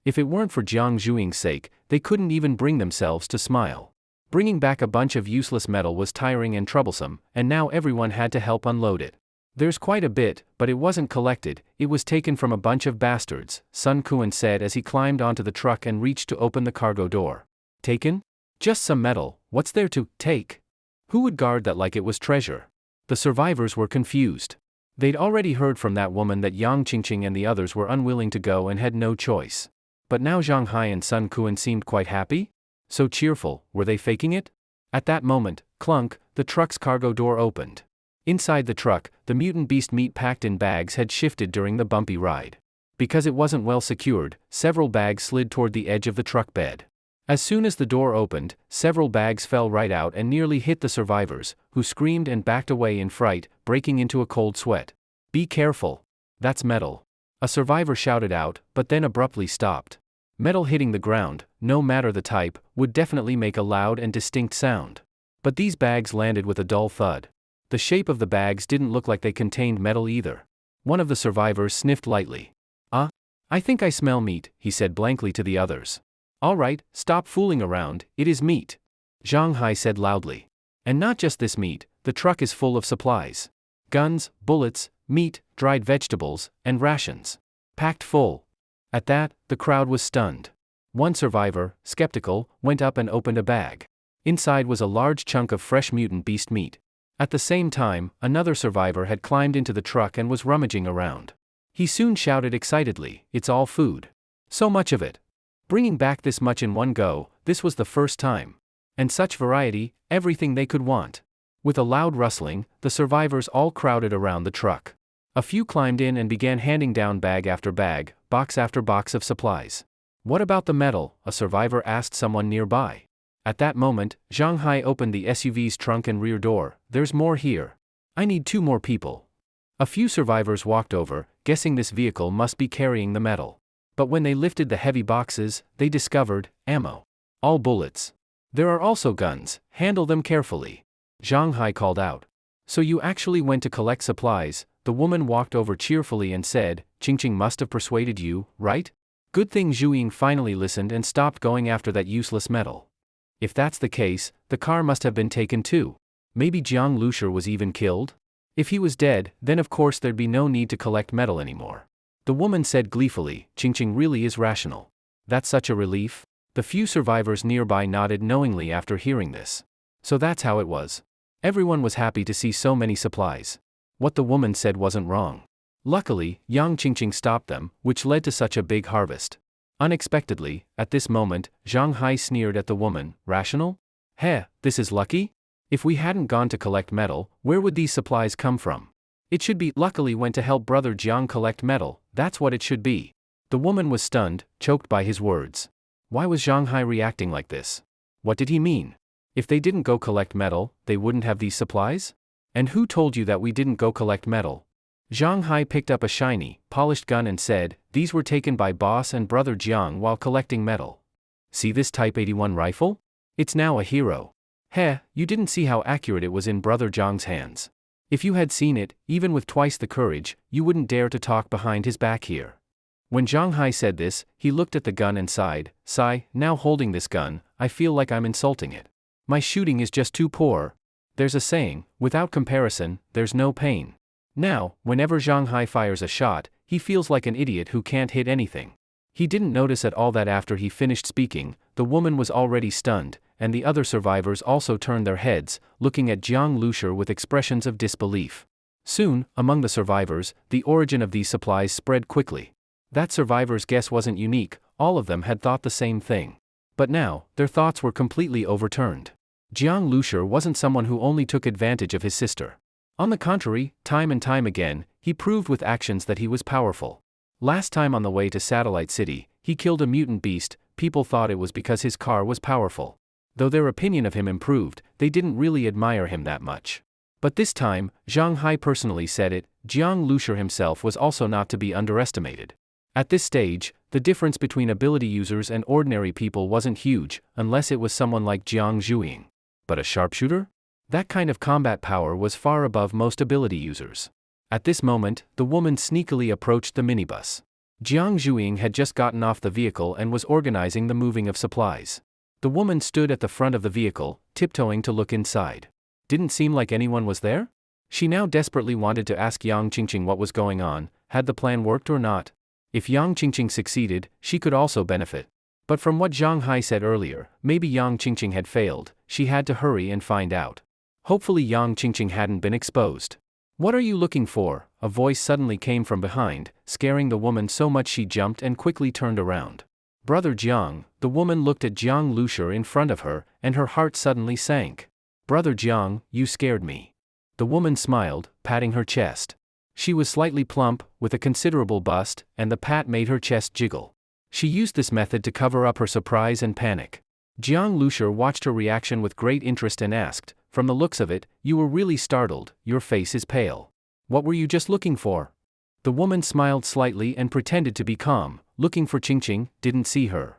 If it weren't for Jiang Zhuing's sake, they couldn't even bring themselves to smile. Bringing back a bunch of useless metal was tiring and troublesome, and now everyone had to help unload it. There's quite a bit, but it wasn't collected, it was taken from a bunch of bastards, Sun Kuan said as he climbed onto the truck and reached to open the cargo door. Taken? Just some metal, what's there to take? Who would guard that like it was treasure? The survivors were confused. They'd already heard from that woman that Yang Qingqing and the others were unwilling to go and had no choice. But now Zhang Hai and Sun Kuan seemed quite happy? So cheerful, were they faking it? At that moment, clunk, the truck's cargo door opened. Inside the truck, the mutant beast meat packed in bags had shifted during the bumpy ride. Because it wasn't well secured, several bags slid toward the edge of the truck bed. As soon as the door opened, several bags fell right out and nearly hit the survivors, who screamed and backed away in fright, breaking into a cold sweat. Be careful. That's metal. A survivor shouted out, but then abruptly stopped. Metal hitting the ground, no matter the type, would definitely make a loud and distinct sound. But these bags landed with a dull thud. The shape of the bags didn't look like they contained metal either. One of the survivors sniffed lightly. I think I smell meat, he said blankly to the others. All right, stop fooling around, it is meat. Zhang Hai said loudly. And not just this meat, the truck is full of supplies. Guns, bullets, meat, dried vegetables, and rations. Packed full. At that, the crowd was stunned. One survivor, skeptical, went up and opened a bag. Inside was a large chunk of fresh mutant beast meat. At the same time, another survivor had climbed into the truck and was rummaging around. He soon shouted excitedly, "It's all food. So much of it. Bringing back this much in one go, this was the first time. And such variety, everything they could want." With a loud rustling, the survivors all crowded around the truck. A few climbed in and began handing down bag after bag, box after box of supplies. What about the metal? A survivor asked someone nearby. At that moment, Zhang Hai opened the SUV's trunk and rear door. There's more here. I need 2 more people. A few survivors walked over, guessing this vehicle must be carrying the metal. But when they lifted the heavy boxes, they discovered ammo. All bullets. There are also guns, handle them carefully. Zhang Hai called out. So you actually went to collect supplies? The woman walked over cheerfully and said, Qingqing must have persuaded you, right? Good thing Zhuing finally listened and stopped going after that useless metal. If that's the case, the car must have been taken too. Maybe Jiang Lushur was even killed? If he was dead, then of course there'd be no need to collect metal anymore. The woman said gleefully, Qingqing really is rational. That's such a relief. The few survivors nearby nodded knowingly after hearing this. So that's how it was. Everyone was happy to see so many supplies. What the woman said wasn't wrong. Luckily, Yang Qingqing stopped them, which led to such a big harvest. Unexpectedly, at this moment, Zhang Hai sneered at the woman, rational? Heh, this is lucky? If we hadn't gone to collect metal, where would these supplies come from? It should be, luckily went to help brother Jiang collect metal, that's what it should be. The woman was stunned, choked by his words. Why was Zhang Hai reacting like this? What did he mean? If they didn't go collect metal, they wouldn't have these supplies? And who told you that we didn't go collect metal? Zhang Hai picked up a shiny, polished gun and said, these were taken by boss and brother Jiang while collecting metal. See this Type 81 rifle? It's now a hero. Heh, you didn't see how accurate it was in brother Jiang's hands. If you had seen it, even with twice the courage, you wouldn't dare to talk behind his back here. When Zhang Hai said this, he looked at the gun and sighed, sigh, now holding this gun, I feel like I'm insulting it. My shooting is just too poor. There's a saying, without comparison, there's no pain. Now, whenever Zhang Hai fires a shot, he feels like an idiot who can't hit anything. He didn't notice at all that after he finished speaking, the woman was already stunned, and the other survivors also turned their heads, looking at Jiang Lushur with expressions of disbelief. Soon, among the survivors, the origin of these supplies spread quickly. That survivor's guess wasn't unique, all of them had thought the same thing. But now, their thoughts were completely overturned. Jiang Lushur wasn't someone who only took advantage of his sister. On the contrary, time and time again, he proved with actions that he was powerful. Last time on the way to Satellite City, he killed a mutant beast. People thought it was because his car was powerful. Though their opinion of him improved, they didn't really admire him that much. But this time, Zhang Hai personally said it, Jiang Lushur himself was also not to be underestimated. At this stage, the difference between ability users and ordinary people wasn't huge, unless it was someone like Jiang Zhuing. But a sharpshooter? That kind of combat power was far above most ability users. At this moment, the woman sneakily approached the minibus. Jiang Zhuing had just gotten off the vehicle and was organizing the moving of supplies. The woman stood at the front of the vehicle, tiptoeing to look inside. Didn't seem like anyone was there? She now desperately wanted to ask Yang Qingqing what was going on, had the plan worked or not. If Yang Qingqing succeeded, she could also benefit. But from what Zhang Hai said earlier, maybe Yang Qingqing had failed, she had to hurry and find out. Hopefully Yang Qingqing hadn't been exposed. What are you looking for? A voice suddenly came from behind, scaring the woman so much she jumped and quickly turned around. Brother Jiang, the woman looked at Jiang Lushur in front of her, and her heart suddenly sank. Brother Jiang, you scared me. The woman smiled, patting her chest. She was slightly plump, with a considerable bust, and the pat made her chest jiggle. She used this method to cover up her surprise and panic. Jiang Lushur watched her reaction with great interest and asked, from the looks of it, you were really startled, your face is pale. What were you just looking for? The woman smiled slightly and pretended to be calm, looking for Qingqing, didn't see her.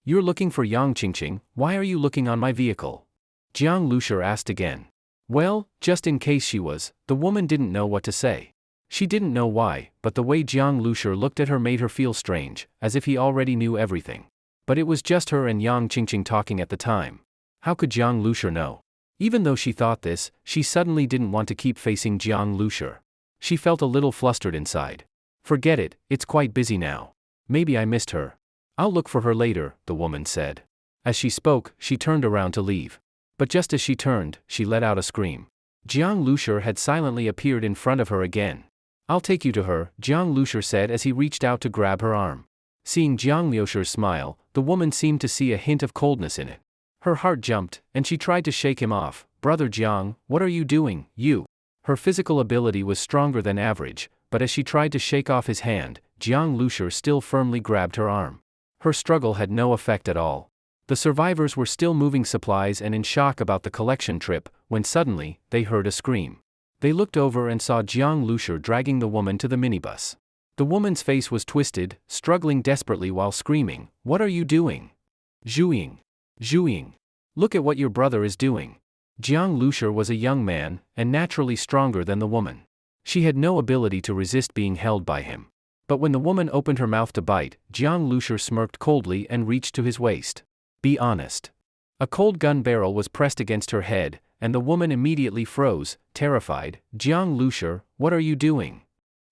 You're looking for Yang Qingqing, why are you looking on my vehicle? Jiang Lushur asked again. Well, just in case she was, the woman didn't know what to say. She didn't know why, but the way Jiang Lushur looked at her made her feel strange, as if he already knew everything. But it was just her and Yang Qingqing talking at the time. How could Jiang Lushur know? Even though she thought this, she suddenly didn't want to keep facing Jiang Lushur. She felt a little flustered inside. Forget it, it's quite busy now. Maybe I missed her. I'll look for her later, the woman said. As she spoke, she turned around to leave. But just as she turned, she let out a scream. Jiang Lushur had silently appeared in front of her again. I'll take you to her, Jiang Lushur said as he reached out to grab her arm. Seeing Jiang Lushur's smile, the woman seemed to see a hint of coldness in it. Her heart jumped, and she tried to shake him off. Brother Jiang, what are you doing, you? Her physical ability was stronger than average, but as she tried to shake off his hand, Jiang Lushur still firmly grabbed her arm. Her struggle had no effect at all. The survivors were still moving supplies and in shock about the collection trip, when suddenly, they heard a scream. They looked over and saw Jiang Lushur dragging the woman to the minibus. The woman's face was twisted, struggling desperately while screaming, "What are you doing? Zhuing! Zhuing! Look at what your brother is doing." Jiang Lushur was a young man, and naturally stronger than the woman. She had no ability to resist being held by him. But when the woman opened her mouth to bite, Jiang Lushur smirked coldly and reached to his waist. Be honest. A cold gun barrel was pressed against her head, and the woman immediately froze, terrified. Jiang Lushi, what are you doing?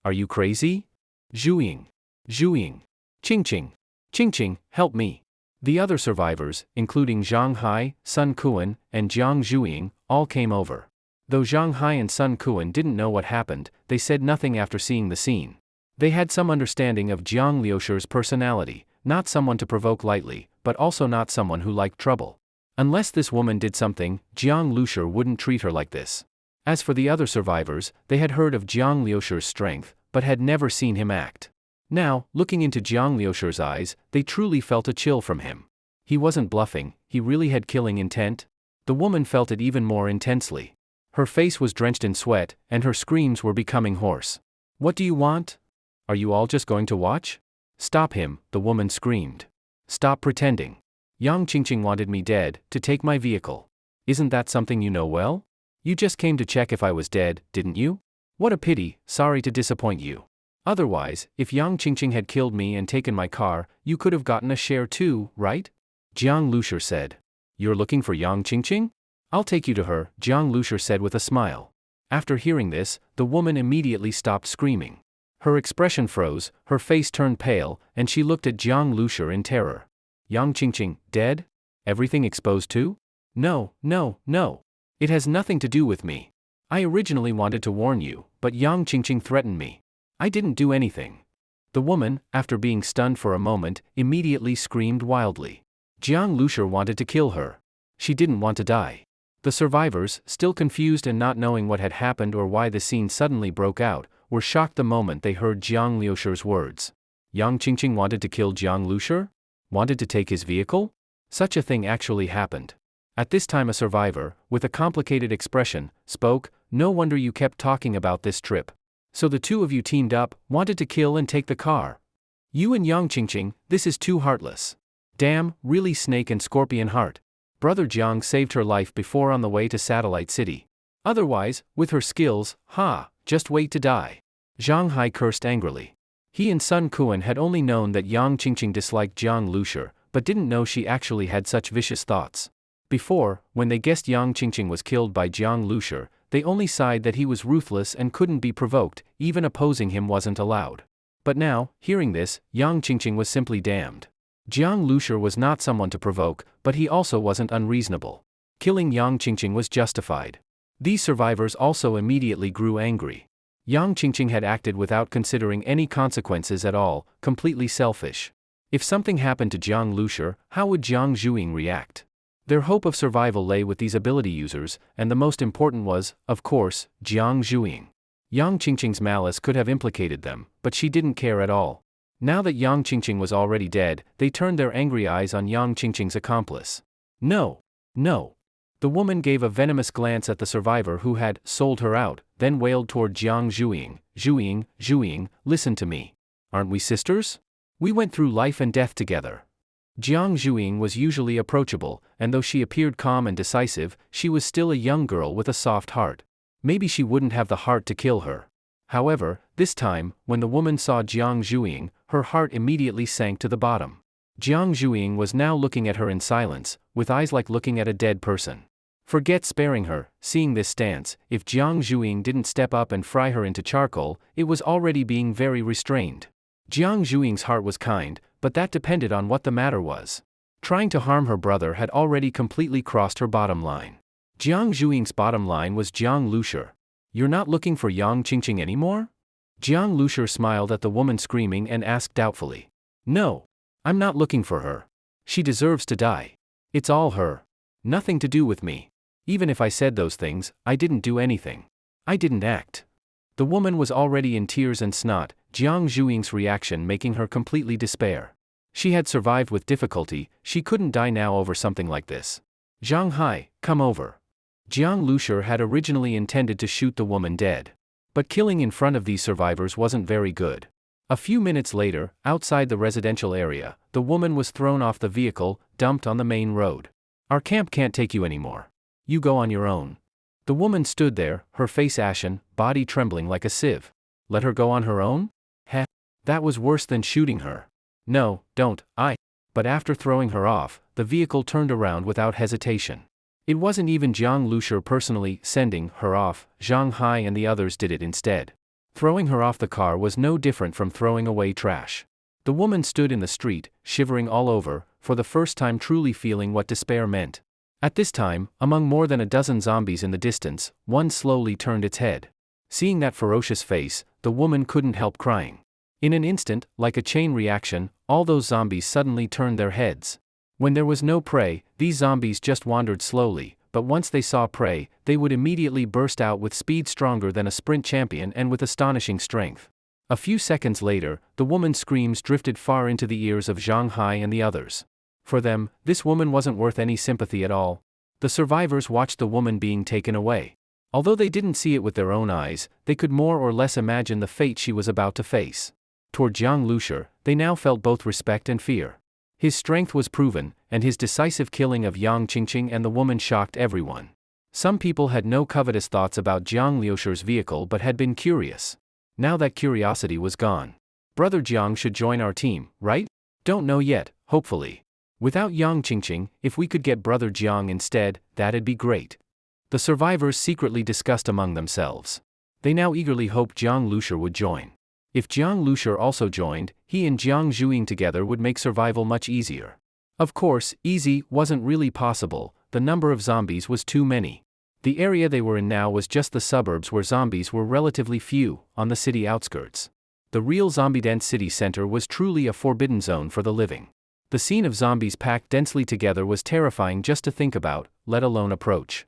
Are you crazy? Zhuing. Zhuing. Qingqing, help me. The other survivors, including Zhang Hai, Sun Kuan, and Jiang Zhuing, all came over. Though Zhang Hai and Sun Kuan didn't know what happened, they said nothing after seeing the scene. They had some understanding of Jiang Liushi's personality, not someone to provoke lightly, but also not someone who liked trouble. Unless this woman did something, Jiang Lushi wouldn't treat her like this. As for the other survivors, they had heard of Jiang Liushi's strength, but had never seen him act. Now, looking into Jiang Liushi's eyes, they truly felt a chill from him. He wasn't bluffing, he really had killing intent. The woman felt it even more intensely. Her face was drenched in sweat, and her screams were becoming hoarse. What do you want? Are you all just going to watch? Stop him, the woman screamed. Stop pretending. Yang Qingqing wanted me dead, to take my vehicle. Isn't that something you know well? You just came to check if I was dead, didn't you? What a pity, sorry to disappoint you. Otherwise, if Yang Qingqing had killed me and taken my car, you could have gotten a share too, right? Jiang Lushi said. You're looking for Yang Qingqing? I'll take you to her, Jiang Lushi said with a smile. After hearing this, the woman immediately stopped screaming. Her expression froze, her face turned pale, and she looked at Jiang Lushi in terror. Yang Qingqing, dead? Everything exposed too? No. It has nothing to do with me. I originally wanted to warn you, but Yang Qingqing threatened me. I didn't do anything. The woman, after being stunned for a moment, immediately screamed wildly. Jiang Lushi wanted to kill her. She didn't want to die. The survivors, still confused and not knowing what had happened or why the scene suddenly broke out, were shocked the moment they heard Jiang Liushi's words. Yang Qingqing wanted to kill Jiang Lushi? Wanted to take his vehicle? Such a thing actually happened. At this time a survivor, with a complicated expression, spoke. No wonder you kept talking about this trip. So the two of you teamed up, wanted to kill and take the car. You and Yang Qingqing, this is too heartless. Damn, really snake and scorpion heart. Brother Jiang saved her life before on the way to Satellite City. Otherwise, with her skills, just wait to die. Zhang Hai cursed angrily. He and Sun Kuan had only known that Yang Qingqing disliked Jiang Lushi, but didn't know she actually had such vicious thoughts. Before, when they guessed Yang Qingqing was killed by Jiang Lushi, they only sighed that he was ruthless and couldn't be provoked, even opposing him wasn't allowed. But now, hearing this, Yang Qingqing was simply damned. Jiang Lushi was not someone to provoke, but he also wasn't unreasonable. Killing Yang Qingqing was justified. These survivors also immediately grew angry. Yang Qingqing had acted without considering any consequences at all, completely selfish. If something happened to Jiang Lushi, how would Jiang Zhuing react? Their hope of survival lay with these ability users, and the most important was, of course, Jiang Zhuing. Yang Qingqing's malice could have implicated them, but she didn't care at all. Now that Yang Qingqing was already dead, they turned their angry eyes on Yang Qingqing's accomplice. No. The woman gave a venomous glance at the survivor who had sold her out, then wailed toward Jiang Zhuing. Zhuing, listen to me. Aren't we sisters? We went through life and death together. Jiang Zhuing was usually approachable, and though she appeared calm and decisive, she was still a young girl with a soft heart. Maybe she wouldn't have the heart to kill her. However, this time, when the woman saw Jiang Zhuing, her heart immediately sank to the bottom. Jiang Zhuing was now looking at her in silence, with eyes like looking at a dead person. Forget sparing her. Seeing this stance, if Jiang Zhuing didn't step up and fry her into charcoal, it was already being very restrained. Jiang Zhuing's heart was kind, but that depended on what the matter was. Trying to harm her brother had already completely crossed her bottom line. Jiang Zhuing's bottom line was Jiang Lushi. You're not looking for Yang Qingqing anymore? Jiang Lushi smiled at the woman screaming and asked doubtfully. No. I'm not looking for her. She deserves to die. It's all her. Nothing to do with me. Even if I said those things, I didn't do anything. I didn't act. The woman was already in tears and snot, Jiang Zhuing's reaction making her completely despair. She had survived with difficulty, she couldn't die now over something like this. Zhang Hai, come over. Jiang Lushi had originally intended to shoot the woman dead. But killing in front of these survivors wasn't very good. A few minutes later, outside the residential area, the woman was thrown off the vehicle, dumped on the main road. Our camp can't take you anymore. You go on your own. The woman stood there, her face ashen, body trembling like a sieve. Let her go on her own? Heh. That was worse than shooting her. No, don't. But after throwing her off, the vehicle turned around without hesitation. It wasn't even Jiang Lushi personally sending her off, Zhang Hai and the others did it instead. Throwing her off the car was no different from throwing away trash. The woman stood in the street, shivering all over, for the first time truly feeling what despair meant. At this time, among more than a dozen zombies in the distance, one slowly turned its head. Seeing that ferocious face, the woman couldn't help crying. In an instant, like a chain reaction, all those zombies suddenly turned their heads. When there was no prey, these zombies just wandered slowly, but once they saw prey, they would immediately burst out with speed stronger than a sprint champion and with astonishing strength. A few seconds later, the woman's screams drifted far into the ears of Zhang Hai and the others. For them, this woman wasn't worth any sympathy at all. The survivors watched the woman being taken away. Although they didn't see it with their own eyes, they could more or less imagine the fate she was about to face. Toward Jiang Lushi, they now felt both respect and fear. His strength was proven, and his decisive killing of Yang Qingqing and the woman shocked everyone. Some people had no covetous thoughts about Jiang Lushi's vehicle but had been curious. Now that curiosity was gone. Brother Jiang should join our team, right? Don't know yet, hopefully. Without Yang Qingqing, if we could get Brother Jiang instead, that'd be great. The survivors secretly discussed among themselves. They now eagerly hoped Jiang Lushi would join. If Jiang Lushi also joined, he and Jiang Zhuing together would make survival much easier. Of course, easy wasn't really possible, the number of zombies was too many. The area they were in now was just the suburbs where zombies were relatively few, on the city outskirts. The real zombie-dense city center was truly a forbidden zone for the living. The scene of zombies packed densely together was terrifying just to think about, let alone approach.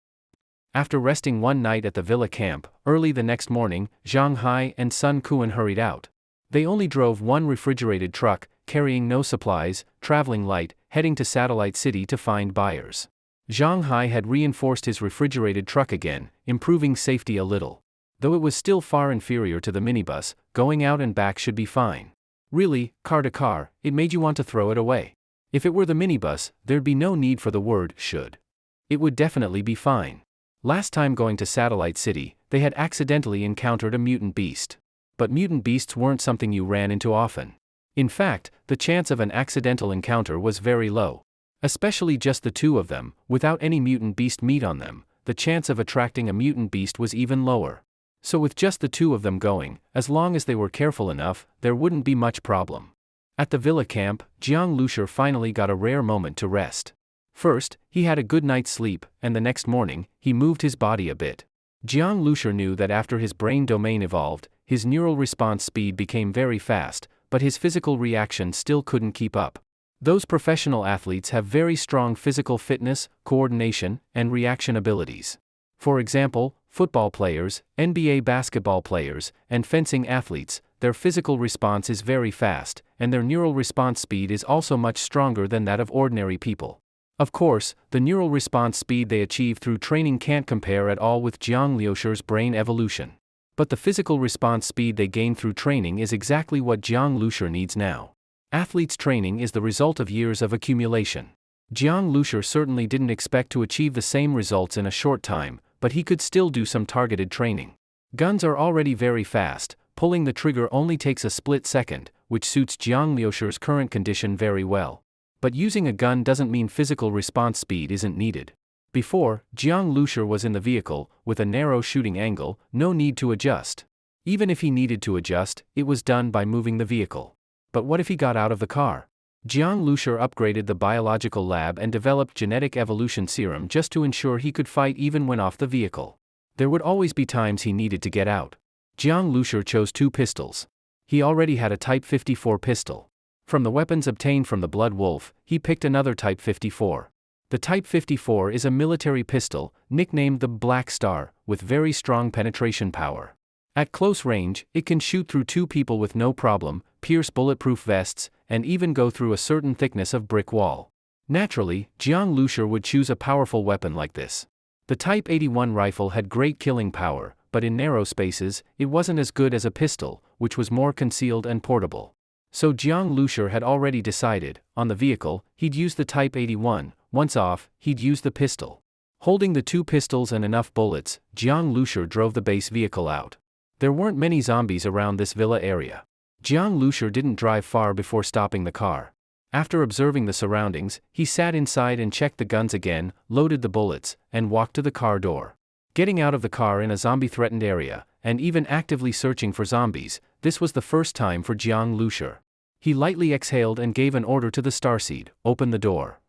After resting one night at the villa camp, early the next morning, Zhang Hai and Sun Kuan hurried out. They only drove one refrigerated truck, carrying no supplies, traveling light, heading to Satellite City to find buyers. Zhang Hai had reinforced his refrigerated truck again, improving safety a little. Though it was still far inferior to the minibus, going out and back should be fine. Really, car to car, it made you want to throw it away. If it were the minibus, there'd be no need for the word should. It would definitely be fine. Last time going to Satellite City, they had accidentally encountered a mutant beast. But mutant beasts weren't something you ran into often. In fact, the chance of an accidental encounter was very low. Especially just the two of them, without any mutant beast meat on them, the chance of attracting a mutant beast was even lower. So with just the two of them going, as long as they were careful enough, there wouldn't be much problem. At the villa camp, Jiang Lushi finally got a rare moment to rest. First, he had a good night's sleep, and the next morning, he moved his body a bit. Jiang Lushi knew that after his brain domain evolved, his neural response speed became very fast, but his physical reaction still couldn't keep up. Those professional athletes have very strong physical fitness, coordination, and reaction abilities. For example, football players, NBA basketball players, and fencing athletes, their physical response is very fast, and their neural response speed is also much stronger than that of ordinary people. Of course, the neural response speed they achieve through training can't compare at all with Jiang Lushi's brain evolution. But the physical response speed they gain through training is exactly what Jiang Lushi needs now. Athletes' training is the result of years of accumulation. Jiang Lushi certainly didn't expect to achieve the same results in a short time, but he could still do some targeted training. Guns are already very fast, pulling the trigger only takes a split second, which suits Jiang Lushi's current condition very well. But using a gun doesn't mean physical response speed isn't needed. Before, Jiang Lushi was in the vehicle, with a narrow shooting angle, no need to adjust. Even if he needed to adjust, it was done by moving the vehicle. But what if he got out of the car? Jiang Lushi upgraded the biological lab and developed genetic evolution serum just to ensure he could fight even when off the vehicle. There would always be times he needed to get out. Jiang Lushi chose two pistols. He already had a Type 54 pistol. From the weapons obtained from the Blood Wolf, he picked another Type 54. The Type 54 is a military pistol, nicknamed the Black Star, with very strong penetration power. At close range, it can shoot through two people with no problem, pierce bulletproof vests, and even go through a certain thickness of brick wall. Naturally, Jiang Lushi would choose a powerful weapon like this. The Type 81 rifle had great killing power, but in narrow spaces, it wasn't as good as a pistol, which was more concealed and portable. So Jiang Lushi had already decided, on the vehicle, he'd use the Type 81, once off, he'd use the pistol. Holding the two pistols and enough bullets, Jiang Lushi drove the base vehicle out. There weren't many zombies around this villa area. Jiang Lushi didn't drive far before stopping the car. After observing the surroundings, he sat inside and checked the guns again, loaded the bullets, and walked to the car door. Getting out of the car in a zombie-threatened area, and even actively searching for zombies, this was the first time for Jiang Lushi. He lightly exhaled and gave an order to the starseed, "Open the door."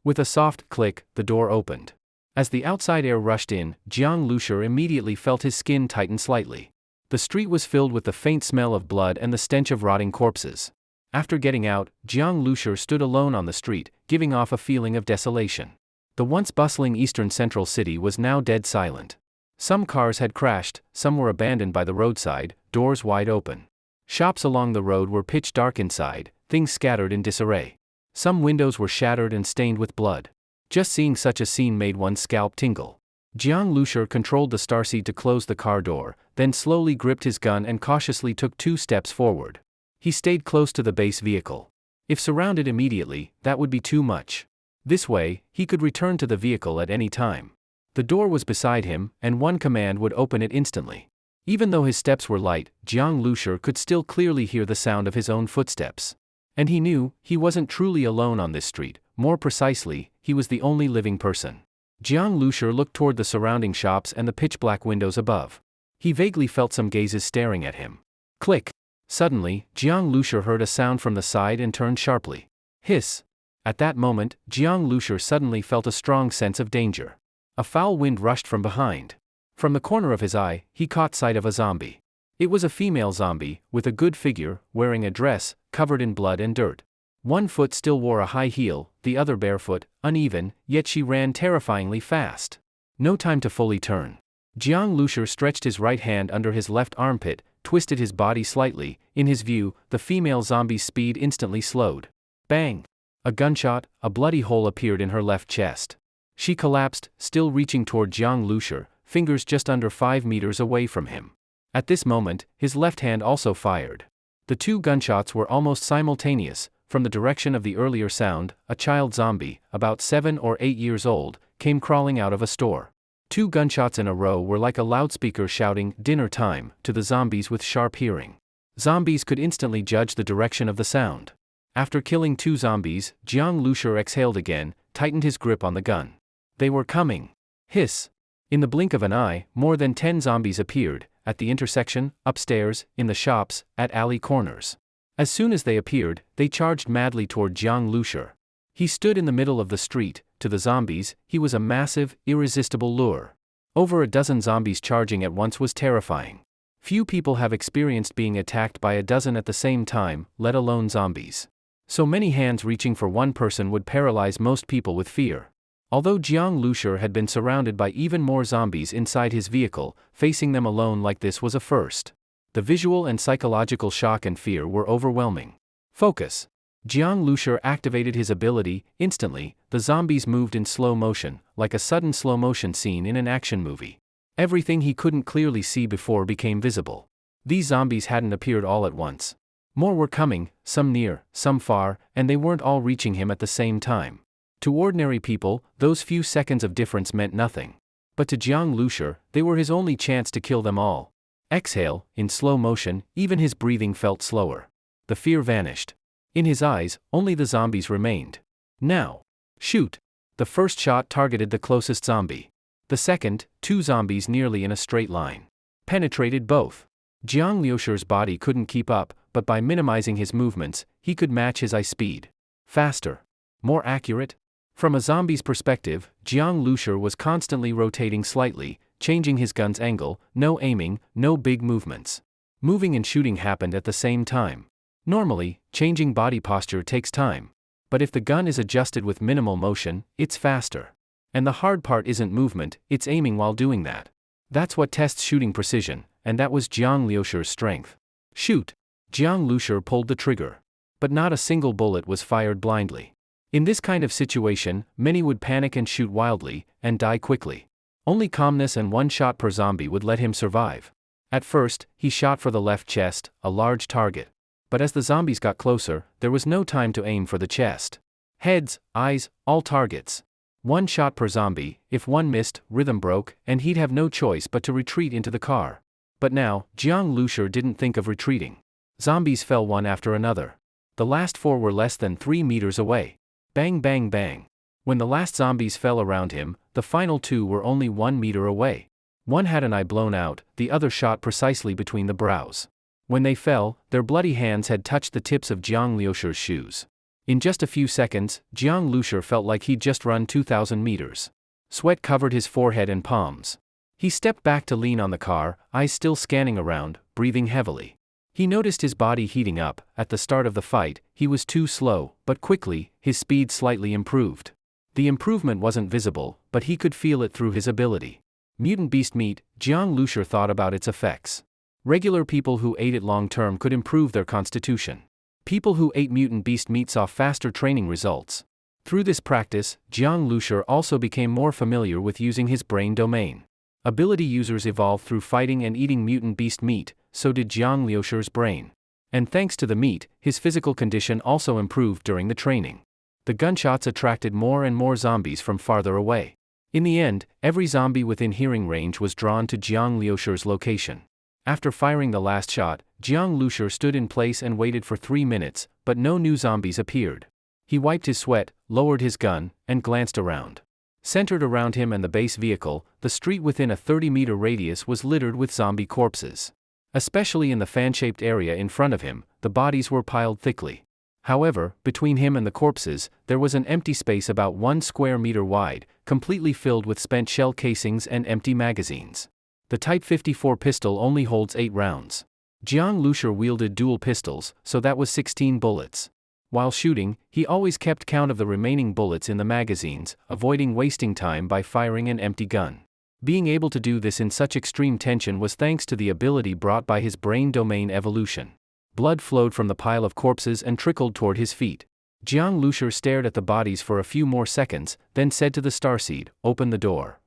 With a soft click, the door opened. As the outside air rushed in, Jiang Lushi immediately felt his skin tighten slightly. The street was filled with the faint smell of blood and the stench of rotting corpses. After getting out, Jiang Lushi stood alone on the street, giving off a feeling of desolation. The once bustling eastern central city was now dead silent. Some cars had crashed, some were abandoned by the roadside, doors wide open. Shops along the road were pitch dark inside, things scattered in disarray. Some windows were shattered and stained with blood. Just seeing such a scene made one's scalp tingle. Jiang Lushi controlled the starseed to close the car door, then slowly gripped his gun and cautiously took 2 steps forward. He stayed close to the base vehicle. If surrounded immediately, that would be too much. This way, he could return to the vehicle at any time. The door was beside him, and one command would open it instantly. Even though his steps were light, Jiang Lushi could still clearly hear the sound of his own footsteps. And he knew, he wasn't truly alone on this street, more precisely, he was the only living person. Jiang Lushi looked toward the surrounding shops and the pitch-black windows above. He vaguely felt some gazes staring at him. Click! Suddenly, Jiang Lushi heard a sound from the side and turned sharply. Hiss! At that moment, Jiang Lushi suddenly felt a strong sense of danger. A foul wind rushed from behind. From the corner of his eye, he caught sight of a zombie. It was a female zombie, with a good figure, wearing a dress, covered in blood and dirt. One foot still wore a high heel, the other barefoot, uneven, yet she ran terrifyingly fast. No time to fully turn. Jiang Lushi stretched his right hand under his left armpit, twisted his body slightly. In his view, the female zombie's speed instantly slowed. Bang! A gunshot, a bloody hole appeared in her left chest. She collapsed, still reaching toward Jiang Lushi, fingers just under 5 meters away from him. At this moment, his left hand also fired. The 2 gunshots were almost simultaneous. From the direction of the earlier sound, a child zombie, about 7 or 8 years old, came crawling out of a store. 2 gunshots in a row were like a loudspeaker shouting, "Dinner time," to the zombies with sharp hearing. Zombies could instantly judge the direction of the sound. After killing 2 zombies, Jiang Lushi exhaled again, tightened his grip on the gun. They were coming. Hiss! In the blink of an eye, more than 10 zombies appeared, at the intersection, upstairs, in the shops, at alley corners. As soon as they appeared, they charged madly toward Jiang Lushi. He stood in the middle of the street. To the zombies, he was a massive, irresistible lure. Over a dozen zombies charging at once was terrifying. Few people have experienced being attacked by a dozen at the same time, let alone zombies. So many hands reaching for one person would paralyze most people with fear. Although Jiang Lushi had been surrounded by even more zombies inside his vehicle, facing them alone like this was a first. The visual and psychological shock and fear were overwhelming. Focus. Jiang Lushi activated his ability. Instantly, the zombies moved in slow motion, like a sudden slow motion scene in an action movie. Everything he couldn't clearly see before became visible. These zombies hadn't appeared all at once. More were coming, some near, some far, and they weren't all reaching him at the same time. To ordinary people, those few seconds of difference meant nothing. But to Jiang Lushi, they were his only chance to kill them all. Exhale, in slow motion, even his breathing felt slower. The fear vanished. In his eyes, only the zombies remained. Now. Shoot! The first shot targeted the closest zombie. The second, 2 zombies nearly in a straight line. Penetrated both. Jiang Lushi's body couldn't keep up, but by minimizing his movements, he could match his eye speed. Faster. More accurate. From a zombie's perspective, Jiang Lushi was constantly rotating slightly, changing his gun's angle, no aiming, no big movements. Moving and shooting happened at the same time. Normally, changing body posture takes time. But if the gun is adjusted with minimal motion, it's faster. And the hard part isn't movement, it's aiming while doing that. That's what tests shooting precision, and that was Jiang Lushi's strength. Shoot! Jiang Lushi pulled the trigger. But not a single bullet was fired blindly. In this kind of situation, many would panic and shoot wildly, and die quickly. Only calmness and 1 shot per zombie would let him survive. At first, he shot for the left chest, a large target. But as the zombies got closer, there was no time to aim for the chest. Heads, eyes, all targets. 1 shot per zombie. If one missed, rhythm broke, and he'd have no choice but to retreat into the car. But now, Jiang Lushi didn't think of retreating. Zombies fell one after another. The last 4 were less than 3 meters away. Bang bang bang. When the last zombies fell around him, the final 2 were only 1 meter away. One had an eye blown out, the other shot precisely between the brows. When they fell, their bloody hands had touched the tips of Jiang Liusher's shoes. In just a few seconds, Jiang Liusher felt like he'd just run 2,000 meters. Sweat covered his forehead and palms. He stepped back to lean on the car, eyes still scanning around, breathing heavily. He noticed his body heating up. At the start of the fight, he was too slow, but quickly, his speed slightly improved. The improvement wasn't visible, but he could feel it through his ability. Mutant beast meat, Jiang Liusher thought about its effects. Regular people who ate it long-term could improve their constitution. People who ate mutant beast meat saw faster training results. Through this practice, Jiang Liusher also became more familiar with using his brain domain. Ability users evolved through fighting and eating mutant beast meat, so did Jiang Liusher's brain. And thanks to the meat, his physical condition also improved during the training. The gunshots attracted more and more zombies from farther away. In the end, every zombie within hearing range was drawn to Jiang Liusher's location. After firing the last shot, Jiang Liusher stood in place and waited for 3 minutes, but no new zombies appeared. He wiped his sweat, lowered his gun, and glanced around. Centered around him and the base vehicle, the street within a 30-meter radius was littered with zombie corpses. Especially in the fan-shaped area in front of him, the bodies were piled thickly. However, between him and the corpses, there was an empty space about 1 square meter wide, completely filled with spent shell casings and empty magazines. The Type 54 pistol only holds 8 rounds. Jiang Liusher wielded dual pistols, so that was 16 bullets. While shooting, he always kept count of the remaining bullets in the magazines, avoiding wasting time by firing an empty gun. Being able to do this in such extreme tension was thanks to the ability brought by his brain domain evolution. Blood flowed from the pile of corpses and trickled toward his feet. Jiang Liusher stared at the bodies for a few more seconds, then said to the starseed, "Open the door."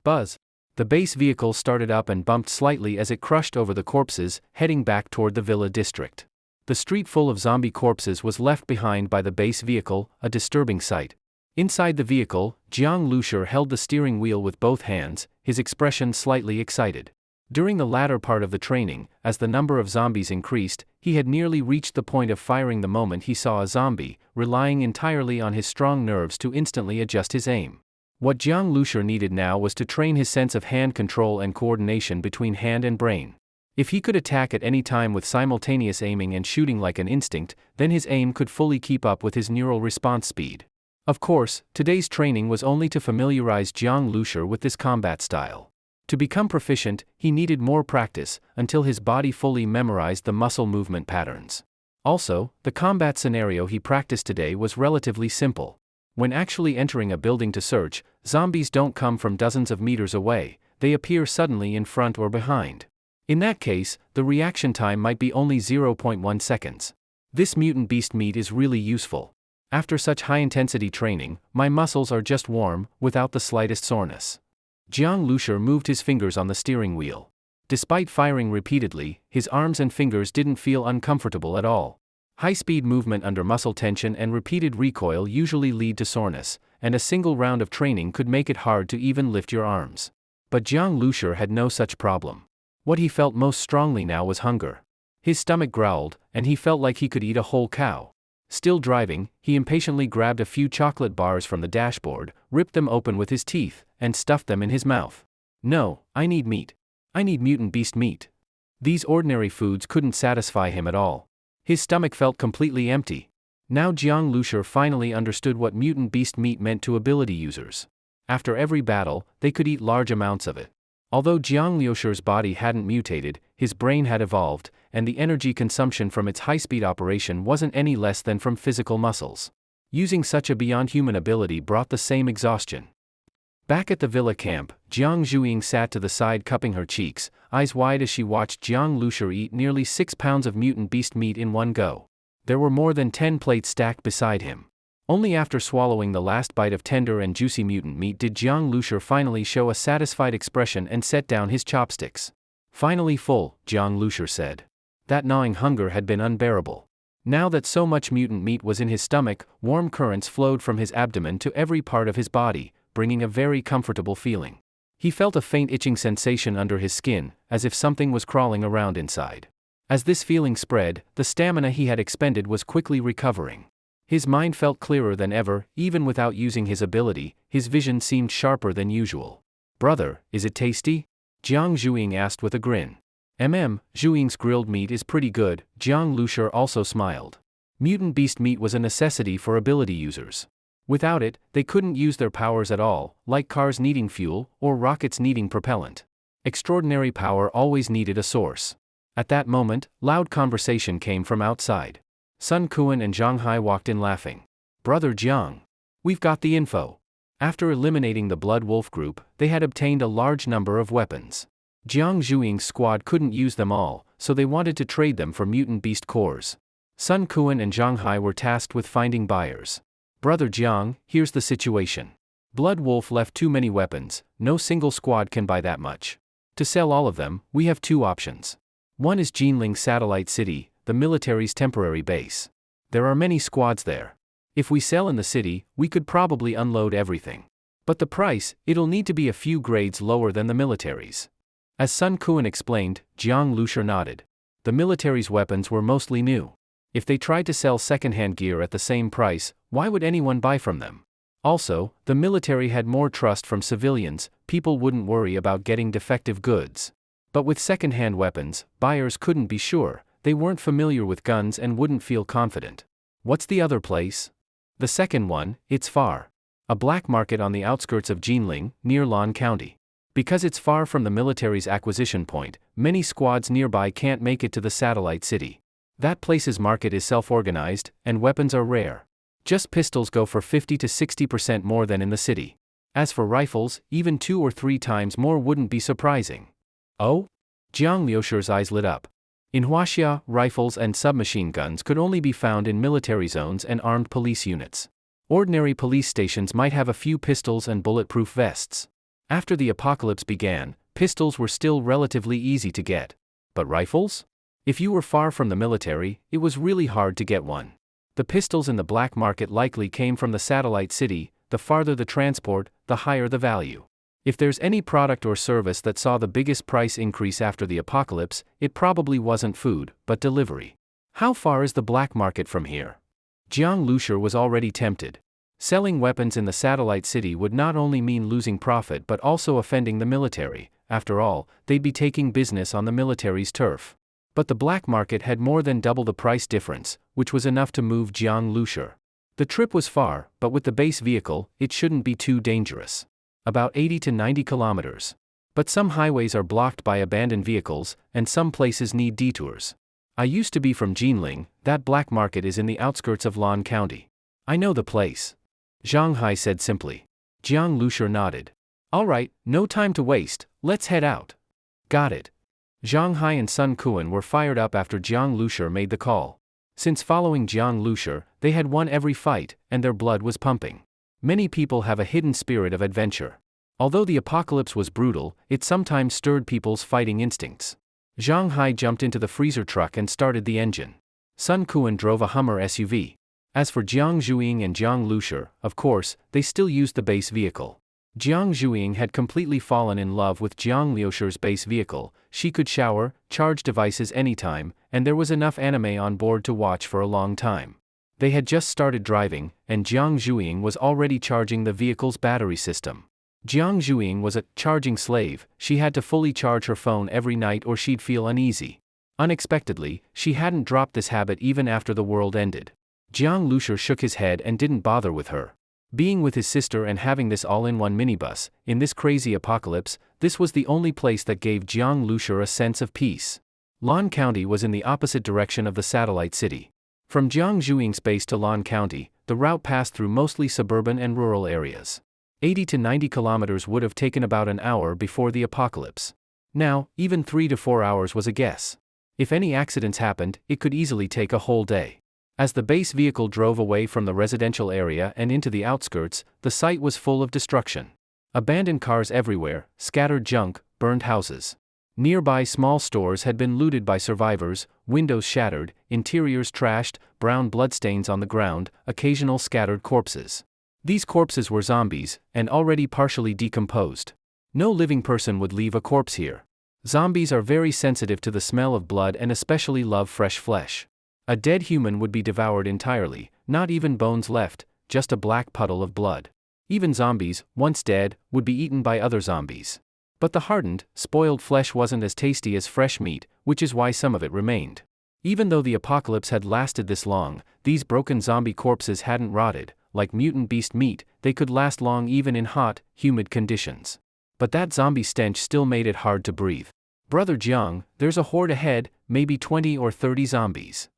Buzz. The base vehicle started up and bumped slightly as it crushed over the corpses, heading back toward the villa district. The street full of zombie corpses was left behind by the base vehicle, a disturbing sight. Inside the vehicle, Jiang Liusher held the steering wheel with both hands, his expression slightly excited. During the latter part of the training, as the number of zombies increased, he had nearly reached the point of firing the moment he saw a zombie, relying entirely on his strong nerves to instantly adjust his aim. What Jiang Liusher needed now was to train his sense of hand control and coordination between hand and brain. If he could attack at any time with simultaneous aiming and shooting like an instinct, then his aim could fully keep up with his neural response speed. Of course, today's training was only to familiarize Jiang Liusher with this combat style. To become proficient, he needed more practice, until his body fully memorized the muscle movement patterns. Also, the combat scenario he practiced today was relatively simple. When actually entering a building to search, zombies don't come from dozens of meters away, they appear suddenly in front or behind. In that case, the reaction time might be only 0.1 seconds. This mutant beast meat is really useful. After such high-intensity training, my muscles are just warm, without the slightest soreness. Jiang Liusher moved his fingers on the steering wheel. Despite firing repeatedly, his arms and fingers didn't feel uncomfortable at all. High-speed movement under muscle tension and repeated recoil usually lead to soreness, and a single round of training could make it hard to even lift your arms. But Jiang Liusher had no such problem. What he felt most strongly now was hunger. His stomach growled, and he felt like he could eat a whole cow. Still driving, he impatiently grabbed a few chocolate bars from the dashboard, ripped them open with his teeth, and stuffed them in his mouth. No, I need meat. I need mutant beast meat. These ordinary foods couldn't satisfy him at all. His stomach felt completely empty. Now Jiang Liusher finally understood what mutant beast meat meant to ability users. After every battle, they could eat large amounts of it. Although Jiang Liusher's body hadn't mutated, his brain had evolved, and the energy consumption from its high-speed operation wasn't any less than from physical muscles. Using such a beyond-human ability brought the same exhaustion. Back at the villa camp, Zhuing sat to the side cupping her cheeks, eyes wide as she watched Jiang Liusher eat nearly 6 pounds of mutant beast meat in one go. There were more than 10 plates stacked beside him. Only after swallowing the last bite of tender and juicy mutant meat did Jiang Liusher finally show a satisfied expression and set down his chopsticks. Finally full, Jiang Liusher said. That gnawing hunger had been unbearable. Now that so much mutant meat was in his stomach, warm currents flowed from his abdomen to every part of his body, bringing a very comfortable feeling. He felt a faint itching sensation under his skin, as if something was crawling around inside. As this feeling spread, the stamina he had expended was quickly recovering. His mind felt clearer than ever, even without using his ability, his vision seemed sharper than usual. "Brother, is it tasty?" Jiang Zhuing asked with a grin. Zhuing's grilled meat is pretty good," Jiang Lushur also smiled. Mutant beast meat was a necessity for ability users. Without it, they couldn't use their powers at all, like cars needing fuel, or rockets needing propellant. Extraordinary power always needed a source. At that moment, loud conversation came from outside. Sun Kuan and Zhang Hai walked in laughing. "Brother Jiang, we've got the info." After eliminating the Blood Wolf group, they had obtained a large number of weapons. Jiang Zhuing's squad couldn't use them all, so they wanted to trade them for mutant beast cores. Sun Kuan and Zhang Hai were tasked with finding buyers. "Brother Jiang, here's the situation. Blood Wolf left too many weapons, no single squad can buy that much. To sell all of them, we have two options. One is Jinling Satellite City, the military's temporary base. There are many squads there. If we sell in the city, we could probably unload everything. But the price, it'll need to be a few grades lower than the military's." As Sun Kuan explained, Jiang Lushur nodded. The military's weapons were mostly new. If they tried to sell second-hand gear at the same price, why would anyone buy from them? Also, the military had more trust from civilians, people wouldn't worry about getting defective goods. But with second-hand weapons, buyers couldn't be sure, they weren't familiar with guns and wouldn't feel confident. What's the other place? The second one, it's far. A black market on the outskirts of Jinling, near Lan County. Because it's far from the military's acquisition point, many squads nearby can't make it to the satellite city. That place's market is self-organized, and weapons are rare. Just pistols go for 50 to 60% more than in the city. As for rifles, even 2 or 3 times more wouldn't be surprising. Oh? Jiang Liushur's eyes lit up. In Huaxia, rifles and submachine guns could only be found in military zones and armed police units. Ordinary police stations might have a few pistols and bulletproof vests. After the apocalypse began, pistols were still relatively easy to get. But rifles? If you were far from the military, it was really hard to get one. The pistols in the black market likely came from the satellite city, the farther the transport, the higher the value. If there's any product or service that saw the biggest price increase after the apocalypse, it probably wasn't food, but delivery. How far is the black market from here? Jiang Lushur was already tempted. Selling weapons in the satellite city would not only mean losing profit but also offending the military. After all, they'd be taking business on the military's turf. But the black market had more than double the price difference, which was enough to move Jiang Lushur. The trip was far, but with the base vehicle, it shouldn't be too dangerous. About 80 to 90 kilometers. But some highways are blocked by abandoned vehicles, and some places need detours. I used to be from Jinling, that black market is in the outskirts of Lan County. I know the place. Zhang Hai said simply. Jiang Lushur nodded. All right, no time to waste, let's head out. Got it. Zhang Hai and Sun Kuan were fired up after Jiang Lushur made the call. Since following Jiang Lushur, they had won every fight, and their blood was pumping. Many people have a hidden spirit of adventure. Although the apocalypse was brutal, it sometimes stirred people's fighting instincts. Zhang Hai jumped into the freezer truck and started the engine. Sun Kuan drove a Hummer SUV. As for Jiang Zhuing and Jiang Lushur, of course, they still used the base vehicle. Jiang Zhuing had completely fallen in love with Jiang Liushur's base vehicle. She could shower, charge devices anytime, and there was enough anime on board to watch for a long time. They had just started driving, and Jiang Zhuing was already charging the vehicle's battery system. Jiang Zhuing was a charging slave, she had to fully charge her phone every night or she'd feel uneasy. Unexpectedly, she hadn't dropped this habit even after the world ended. Jiang Lushur shook his head and didn't bother with her. Being with his sister and having this all-in-one minibus, in this crazy apocalypse, this was the only place that gave Jiang Lushur a sense of peace. Lan County was in the opposite direction of the satellite city. From Jiang Zhuing's base to Lan County, the route passed through mostly suburban and rural areas. 80 to 90 kilometers would have taken about an hour before the apocalypse. Now, even 3 to 4 hours was a guess. If any accidents happened, it could easily take a whole day. As the base vehicle drove away from the residential area and into the outskirts, the site was full of destruction. Abandoned cars everywhere, scattered junk, burned houses. Nearby small stores had been looted by survivors, windows shattered, interiors trashed, brown bloodstains on the ground, occasional scattered corpses. These corpses were zombies, and already partially decomposed. No living person would leave a corpse here. Zombies are very sensitive to the smell of blood and especially love fresh flesh. A dead human would be devoured entirely, not even bones left, just a black puddle of blood. Even zombies, once dead, would be eaten by other zombies. But the hardened, spoiled flesh wasn't as tasty as fresh meat, which is why some of it remained. Even though the apocalypse had lasted this long, these broken zombie corpses hadn't rotted. Like mutant beast meat, they could last long even in hot, humid conditions. But that zombie stench still made it hard to breathe. Brother Jiang, there's a horde ahead, maybe 20 or 30 zombies.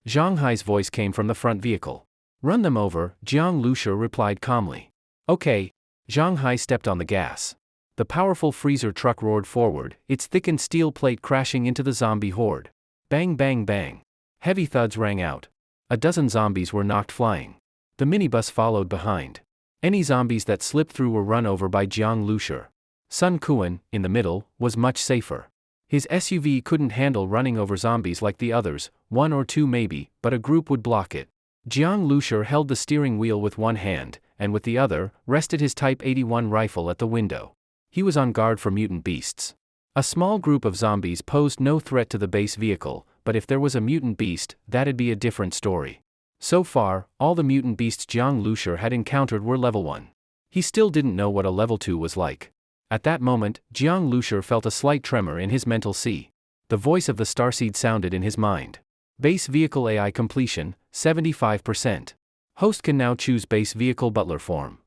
Zhang Hai's voice came from the front vehicle. Run them over, Jiang Lushi replied calmly. Okay. Zhang Hai stepped on the gas. The powerful freezer truck roared forward, its thickened steel plate crashing into the zombie horde. Bang bang bang. Heavy thuds rang out. A dozen zombies were knocked flying. The minibus followed behind. Any zombies that slipped through were run over by Jiang Lushi. Sun Quan, in the middle, was much safer. His SUV couldn't handle running over zombies like the others, one or two maybe, but a group would block it. Jiang Lushi held the steering wheel with one hand, and with the other, rested his Type 81 rifle at the window. He was on guard for mutant beasts. A small group of zombies posed no threat to the base vehicle, but if there was a mutant beast, that'd be a different story. So far, all the mutant beasts Jiang Lushi had encountered were level 1. He still didn't know what a level 2 was like. At that moment, Jiang Lushi felt a slight tremor in his mental sea. The voice of the starseed sounded in his mind. Base vehicle AI completion, 75%. Host can now choose base vehicle butler form.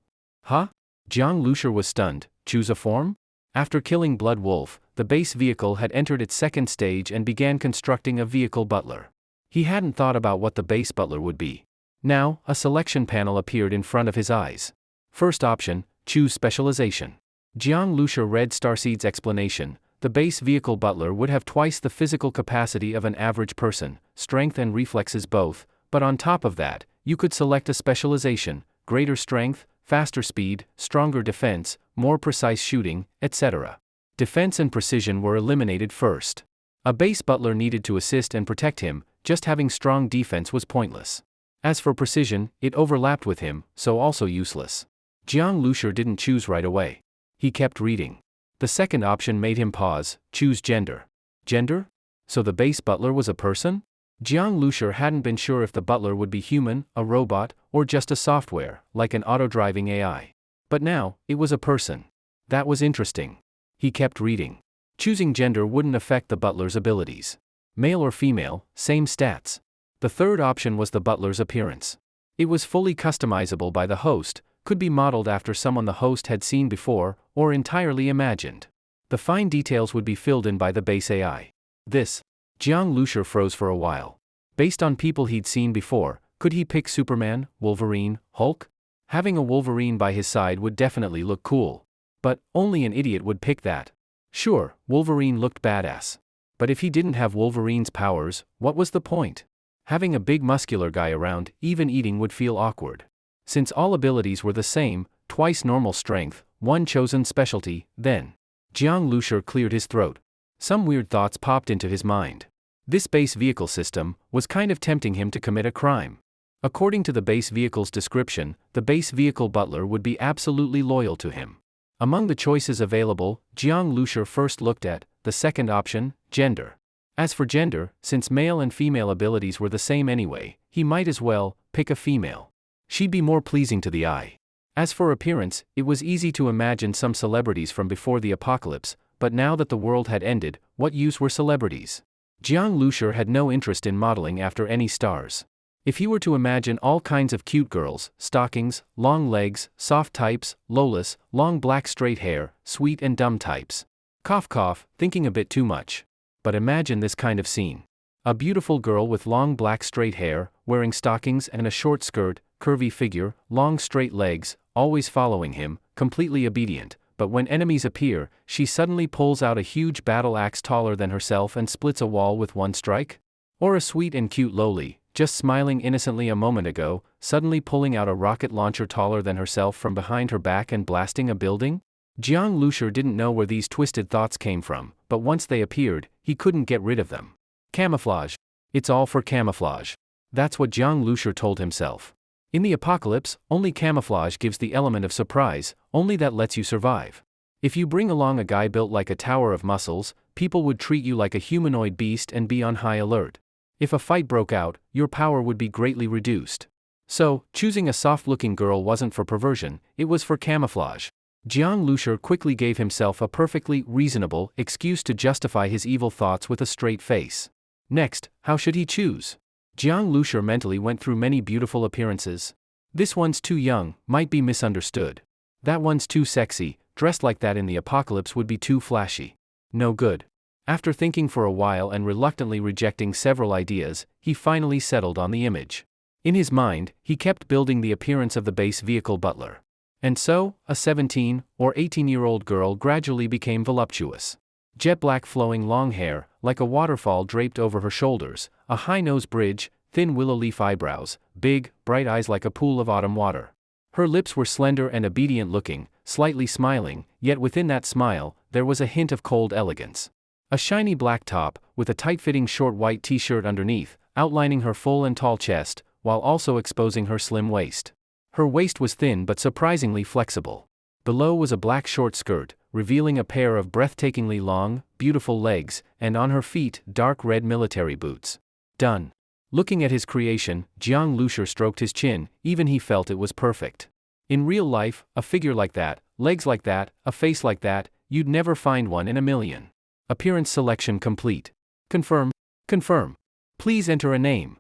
Huh? Jiang Lushi was stunned. Choose a form? After killing Blood Wolf, the base vehicle had entered its second stage and began constructing a vehicle butler. He hadn't thought about what the base butler would be. Now, a selection panel appeared in front of his eyes. First option, choose specialization. Jiang Lushi read Starseed's explanation. The base vehicle butler would have twice the physical capacity of an average person, strength and reflexes both, but on top of that, you could select a specialization, greater strength, faster speed, stronger defense, more precise shooting, etc. Defense and precision were eliminated first. A base butler needed to assist and protect him, just having strong defense was pointless. As for precision, it overlapped with him, so also useless. Jiang Lushi didn't choose right away. He kept reading. The second option made him pause, choose gender. Gender? So the base butler was a person? Jiang Lushi hadn't been sure if the butler would be human, a robot, or just a software, like an auto-driving AI. But now, it was a person. That was interesting. He kept reading. Choosing gender wouldn't affect the butler's abilities. Male or female, same stats. The third option was the butler's appearance. It was fully customizable by the host, could be modeled after someone the host had seen before, or entirely imagined. The fine details would be filled in by the base AI. Jiang Lushi froze for a while. Based on people he'd seen before, could he pick Superman, Wolverine, Hulk? Having a Wolverine by his side would definitely look cool. But only an idiot would pick that. Sure, Wolverine looked badass. But if he didn't have Wolverine's powers, what was the point? Having a big muscular guy around, even eating would feel awkward. Since all abilities were the same, twice normal strength, one chosen specialty, then. Jiang Lushi cleared his throat. Some weird thoughts popped into his mind. This base vehicle system was kind of tempting him to commit a crime. According to the base vehicle's description, the base vehicle butler would be absolutely loyal to him. Among the choices available, Jiang Lushi first looked at the second option, gender. As for gender, since male and female abilities were the same anyway, he might as well pick a female. She'd be more pleasing to the eye. As for appearance, it was easy to imagine some celebrities from before the apocalypse, but now that the world had ended, what use were celebrities? Jiang Lushi had no interest in modeling after any stars. If he were to imagine all kinds of cute girls, stockings, long legs, soft types, lowless, long black straight hair, sweet and dumb types. Cough cough, thinking a bit too much. But imagine this kind of scene. A beautiful girl with long black straight hair, wearing stockings and a short skirt, curvy figure, long straight legs, always following him, completely obedient, but when enemies appear, she suddenly pulls out a huge battle axe taller than herself and splits a wall with one strike? Or a sweet and cute lowly, just smiling innocently a moment ago, suddenly pulling out a rocket launcher taller than herself from behind her back and blasting a building? Jiang Lushi didn't know where these twisted thoughts came from, but once they appeared, he couldn't get rid of them. Camouflage. It's all for camouflage. That's what Jiang Lushi told himself. In the apocalypse, only camouflage gives the element of surprise, only that lets you survive. If you bring along a guy built like a tower of muscles, people would treat you like a humanoid beast and be on high alert. If a fight broke out, your power would be greatly reduced. So, choosing a soft-looking girl wasn't for perversion, it was for camouflage. Jiang Lushi quickly gave himself a perfectly reasonable excuse to justify his evil thoughts with a straight face. Next, how should he choose? Jiang Lushi mentally went through many beautiful appearances. This one's too young, might be misunderstood. That one's too sexy, dressed like that in the apocalypse would be too flashy. No good. After thinking for a while and reluctantly rejecting several ideas, he finally settled on the image. In his mind, he kept building the appearance of the base vehicle butler. And so, a 17 or 18-year-old girl gradually became voluptuous. Jet black flowing long hair, like a waterfall draped over her shoulders, a high nose bridge, thin willow leaf eyebrows, big, bright eyes like a pool of autumn water. Her lips were slender and obedient looking, slightly smiling, yet within that smile, there was a hint of cold elegance. A shiny black top, with a tight-fitting short white t-shirt underneath, outlining her full and tall chest, while also exposing her slim waist. Her waist was thin but surprisingly flexible. Below was a black short skirt, revealing a pair of breathtakingly long, beautiful legs, and on her feet, dark red military boots. Done. Looking at his creation, Jiang Lushi stroked his chin, even he felt it was perfect. In real life, a figure like that, legs like that, a face like that, you'd never find one in a million. Appearance selection complete. Confirm. Confirm. Please enter a name.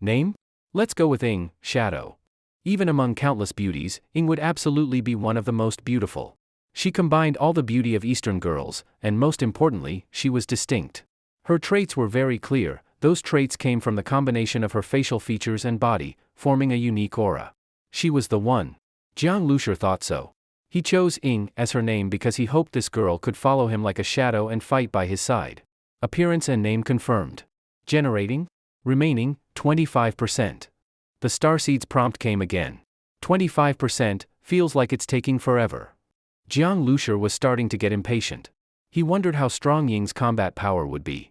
Name? Let's go with Ing, Shadow. Even among countless beauties, Ing would absolutely be one of the most beautiful. She combined all the beauty of Eastern girls, and most importantly, she was distinct. Her traits were very clear. Those traits came from the combination of her facial features and body, forming a unique aura. She was the one. Jiang Lushi thought so. He chose Ing as her name because he hoped this girl could follow him like a shadow and fight by his side. Appearance and name confirmed. Generating? Remaining, 25%. The starseeds prompt came again. 25%, feels like it's taking forever. Jiang Lushi was starting to get impatient. He wondered how strong Ying's combat power would be.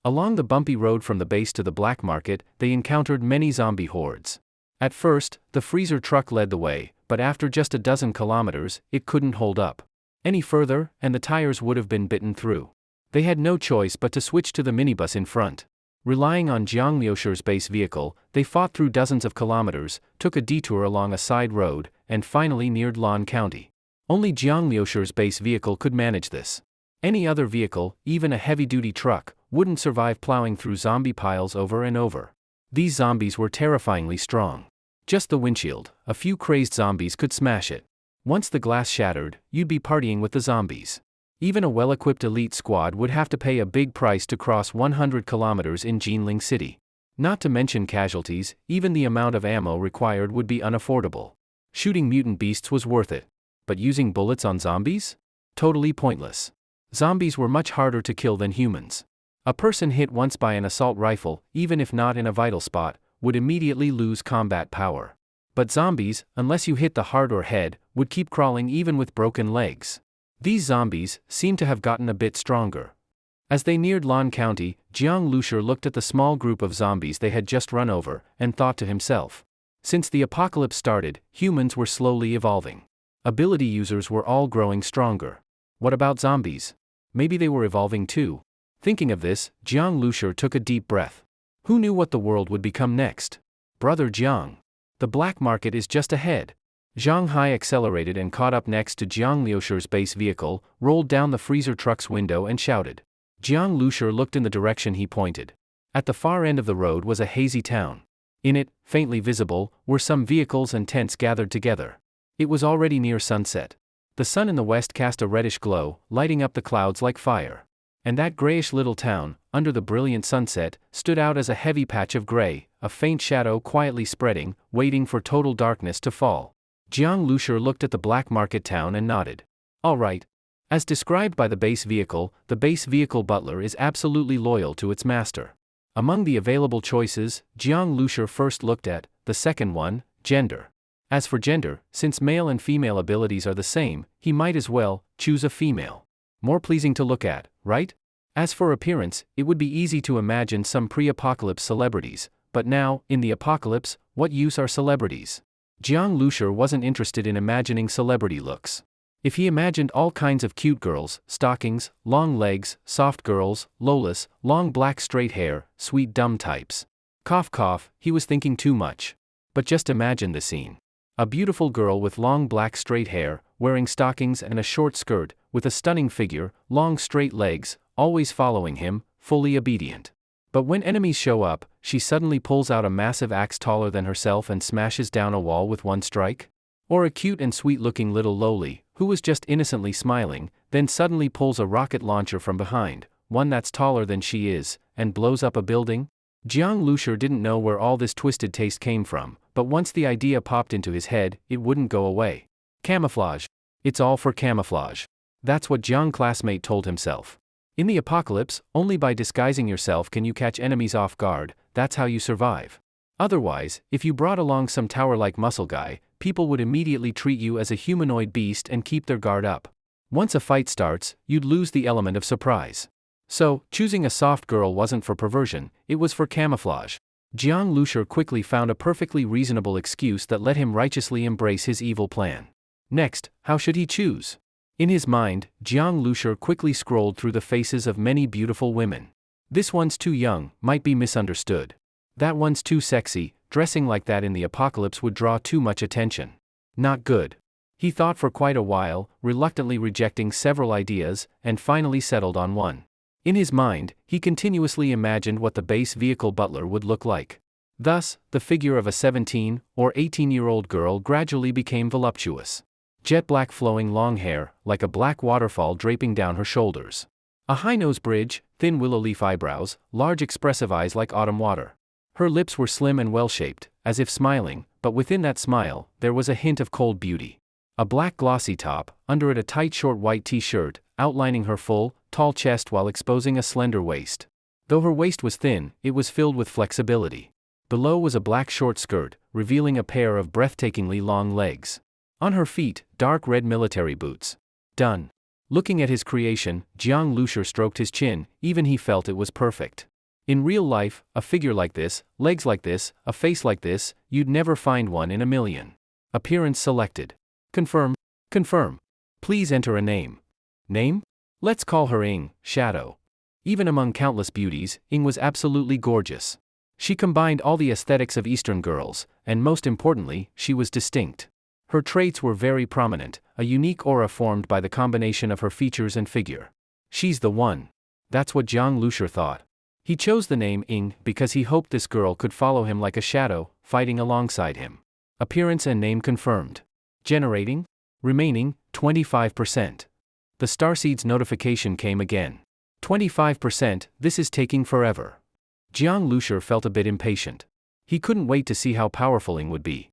Along the bumpy road from the base to the black market, they encountered many zombie hordes. At first, the freezer truck led the way, but after just a dozen kilometers, it couldn't hold up any further, and the tires would have been bitten through. They had no choice but to switch to the minibus in front. Relying on Jiang Lushi's base vehicle, they fought through dozens of kilometers, took a detour along a side road, and finally neared Lan County. Only Jiang Lushi's base vehicle could manage this. Any other vehicle, even a heavy-duty truck, wouldn't survive plowing through zombie piles over and over. These zombies were terrifyingly strong. Just the windshield, a few crazed zombies could smash it. Once the glass shattered, you'd be partying with the zombies. Even a well-equipped elite squad would have to pay a big price to cross 100 kilometers in Jinling City. Not to mention casualties, even the amount of ammo required would be unaffordable. Shooting mutant beasts was worth it. But using bullets on zombies? Totally pointless. Zombies were much harder to kill than humans. A person hit once by an assault rifle, even if not in a vital spot, would immediately lose combat power. But zombies, unless you hit the heart or head, would keep crawling even with broken legs. These zombies seemed to have gotten a bit stronger. As they neared Lan County, Jiang Lushi looked at the small group of zombies they had just run over, and thought to himself. Since the apocalypse started, humans were slowly evolving. Ability users were all growing stronger. What about zombies? Maybe they were evolving too. Thinking of this, Jiang Lushi took a deep breath. Who knew what the world would become next? Brother Jiang. The black market is just ahead. Zhang Hai accelerated and caught up next to Jiang Lushi's base vehicle, rolled down the freezer truck's window and shouted. Jiang Lushi looked in the direction he pointed. At the far end of the road was a hazy town. In it, faintly visible, were some vehicles and tents gathered together. It was already near sunset. The sun in the west cast a reddish glow, lighting up the clouds like fire. And that grayish little town, under the brilliant sunset, stood out as a heavy patch of gray, a faint shadow quietly spreading, waiting for total darkness to fall. Jiang Lushi looked at the black market town and nodded. All right. As described by the base vehicle butler is absolutely loyal to its master. Among the available choices, Jiang Lushi first looked at the second one, gender. As for gender, since male and female abilities are the same, he might as well choose a female. More pleasing to look at, right? As for appearance, it would be easy to imagine some pre-apocalypse celebrities, but now, in the apocalypse, what use are celebrities? Jiang Lushi wasn't interested in imagining celebrity looks. If he imagined all kinds of cute girls, stockings, long legs, soft girls, Lolas, long black straight hair, sweet dumb types. Cough cough, he was thinking too much. But just imagine the scene. A beautiful girl with long black straight hair, wearing stockings and a short skirt, with a stunning figure, long straight legs, always following him, fully obedient. But when enemies show up, she suddenly pulls out a massive axe taller than herself and smashes down a wall with one strike? Or a cute and sweet-looking little loli, who was just innocently smiling, then suddenly pulls a rocket launcher from behind, one that's taller than she is, and blows up a building? Jiang Lushur didn't know where all this twisted taste came from, but once the idea popped into his head, it wouldn't go away. Camouflage. It's all for camouflage. That's what Jiang classmate told himself. In the apocalypse, only by disguising yourself can you catch enemies off guard, that's how you survive. Otherwise, if you brought along some tower-like muscle guy, people would immediately treat you as a humanoid beast and keep their guard up. Once a fight starts, you'd lose the element of surprise. So, choosing a soft girl wasn't for perversion, it was for camouflage. Jiang Lushur quickly found a perfectly reasonable excuse that let him righteously embrace his evil plan. Next, how should he choose? In his mind, Jiang Lushur quickly scrolled through the faces of many beautiful women. This one's too young, might be misunderstood. That one's too sexy, dressing like that in the apocalypse would draw too much attention. Not good. He thought for quite a while, reluctantly rejecting several ideas, and finally settled on one. In his mind, he continuously imagined what the base vehicle butler would look like. Thus, the figure of a 17 or 18-year-old girl gradually became voluptuous. Jet black flowing long hair, like a black waterfall draping down her shoulders. A high nose bridge, thin willow leaf eyebrows, large expressive eyes like autumn water. Her lips were slim and well-shaped, as if smiling, but within that smile, there was a hint of cold beauty. A black glossy top, under it a tight short white t-shirt, outlining her full, tall chest while exposing a slender waist. Though her waist was thin, it was filled with flexibility. Below was a black short skirt, revealing a pair of breathtakingly long legs. On her feet, dark red military boots. Done. Looking at his creation, Jiang Lushur stroked his chin, even he felt it was perfect. In real life, a figure like this, legs like this, a face like this, you'd never find one in a million. Appearance selected. Confirm. Confirm. Please enter a name. Name? Let's call her Ing, Shadow. Even among countless beauties, Ing was absolutely gorgeous. She combined all the aesthetics of Eastern girls, and most importantly, she was distinct. Her traits were very prominent, a unique aura formed by the combination of her features and figure. She's the one. That's what Jiang Lushur thought. He chose the name Ing because he hoped this girl could follow him like a shadow, fighting alongside him. Appearance and name confirmed. Generating? Remaining, 25%. The starseed's notification came again. 25%, this is taking forever. Jiang Lushur felt a bit impatient. He couldn't wait to see how powerful Ing would be.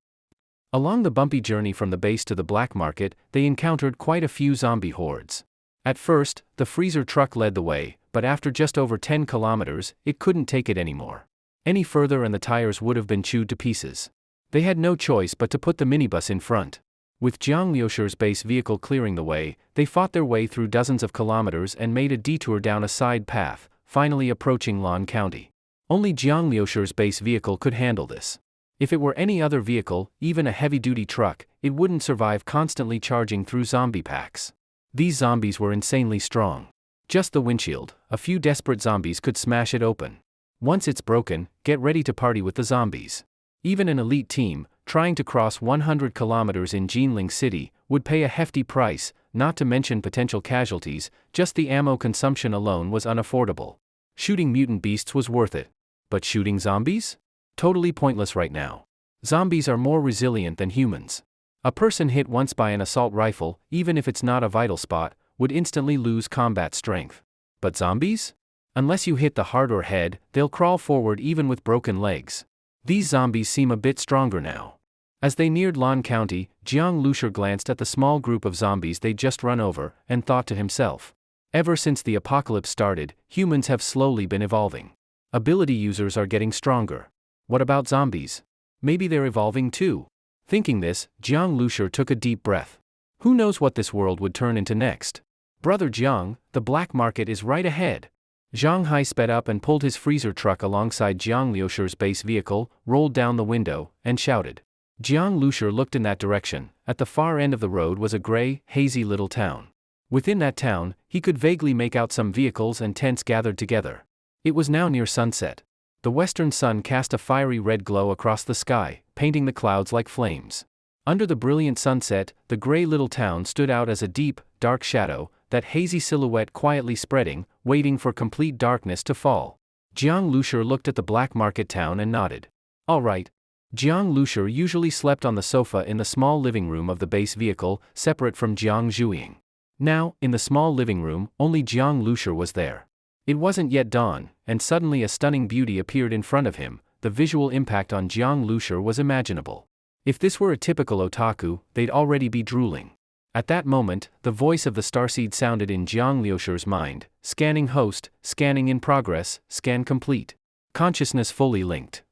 Along the bumpy journey from the base to the black market, they encountered quite a few zombie hordes. At first, the freezer truck led the way, but after just over 10 kilometers, it couldn't take it anymore. Any further and the tires would have been chewed to pieces. They had no choice but to put the minibus in front. With Jiang Lushur's base vehicle clearing the way, they fought their way through dozens of kilometers and made a detour down a side path, finally approaching Lan County. Only Jiang Lushur's base vehicle could handle this. If it were any other vehicle, even a heavy-duty truck, it wouldn't survive constantly charging through zombie packs. These zombies were insanely strong. Just the windshield, a few desperate zombies could smash it open. Once it's broken, get ready to party with the zombies. Even an elite team, trying to cross 100 kilometers in Jinling City, would pay a hefty price, not to mention potential casualties, just the ammo consumption alone was unaffordable. Shooting mutant beasts was worth it. But shooting zombies? Totally pointless right now. Zombies are more resilient than humans. A person hit once by an assault rifle, even if it's not a vital spot, would instantly lose combat strength. But zombies? Unless you hit the heart or head, they'll crawl forward even with broken legs. These zombies seem a bit stronger now. As they neared Lan County, Jiang Lushur glanced at the small group of zombies they'd just run over, and thought to himself. Ever since the apocalypse started, humans have slowly been evolving. Ability users are getting stronger. What about zombies? Maybe they're evolving too. Thinking this, Jiang Lushur took a deep breath. Who knows what this world would turn into next? Brother Jiang, the black market is right ahead. Zhang Hai sped up and pulled his freezer truck alongside Jiang Lushur's base vehicle, rolled down the window, and shouted. Jiang Lushur looked in that direction. At the far end of the road was a gray, hazy little town. Within that town, he could vaguely make out some vehicles and tents gathered together. It was now near sunset. The western sun cast a fiery red glow across the sky, painting the clouds like flames. Under the brilliant sunset, the gray little town stood out as a deep, dark shadow, that hazy silhouette quietly spreading, waiting for complete darkness to fall. Jiang Lushur looked at the black market town and nodded. All right. Jiang Lushur usually slept on the sofa in the small living room of the base vehicle, separate from Jiang Zhuing. Now, in the small living room, only Jiang Lushur was there. It wasn't yet dawn, and suddenly a stunning beauty appeared in front of him. The visual impact on Jiang Lushur was imaginable. If this were a typical otaku, they'd already be drooling. At that moment, the voice of the starseed sounded in Jiang Lushur's mind. Scanning host, scanning in progress, scan complete. Consciousness fully linked.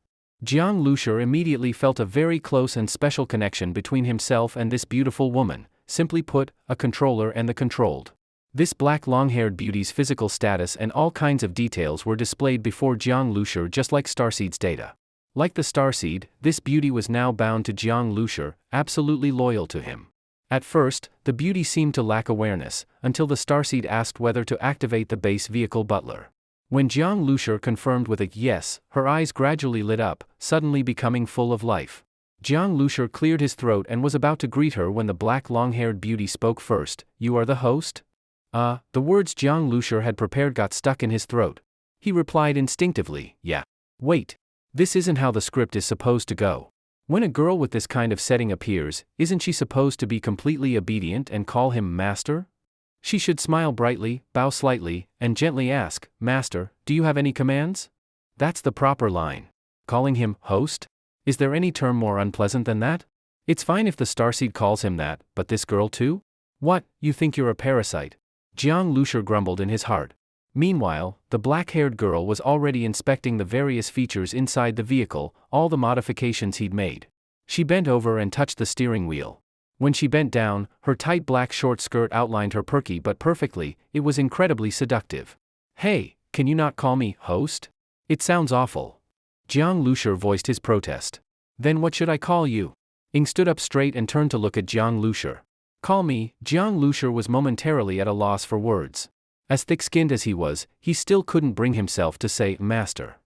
Jiang Lushur immediately felt a very close and special connection between himself and this beautiful woman, simply put, a controller and the controlled. This black long-haired beauty's physical status and all kinds of details were displayed before Jiang Lushur just like Starseed's data. Like the Starseed, this beauty was now bound to Jiang Lushur, absolutely loyal to him. At first, the beauty seemed to lack awareness, until the Starseed asked whether to activate the base vehicle butler. When Jiang Lushur confirmed with a yes, her eyes gradually lit up, suddenly becoming full of life. Jiang Lushur cleared his throat and was about to greet her when the black long-haired beauty spoke first. You are the host? The words Jiang Lushur had prepared got stuck in his throat. He replied instinctively, yeah. Wait. This isn't how the script is supposed to go. When a girl with this kind of setting appears, isn't she supposed to be completely obedient and call him master? She should smile brightly, bow slightly, and gently ask, Master, do you have any commands? That's the proper line. Calling him host? Is there any term more unpleasant than that? It's fine if the starseed calls him that, but this girl too? What, you think you're a parasite? Jiang Lushur grumbled in his heart. Meanwhile, the black-haired girl was already inspecting the various features inside the vehicle, all the modifications he'd made. She bent over and touched the steering wheel. When she bent down, her tight black short skirt outlined her perky but perfectly. It was incredibly seductive. Hey, can you not call me host? It sounds awful. Jiang Lushur voiced his protest. Then what should I call you? Ing stood up straight and turned to look at Jiang Lushur. Call me. Jiang Lushur was momentarily at a loss for words. As thick-skinned as he was, he still couldn't bring himself to say master.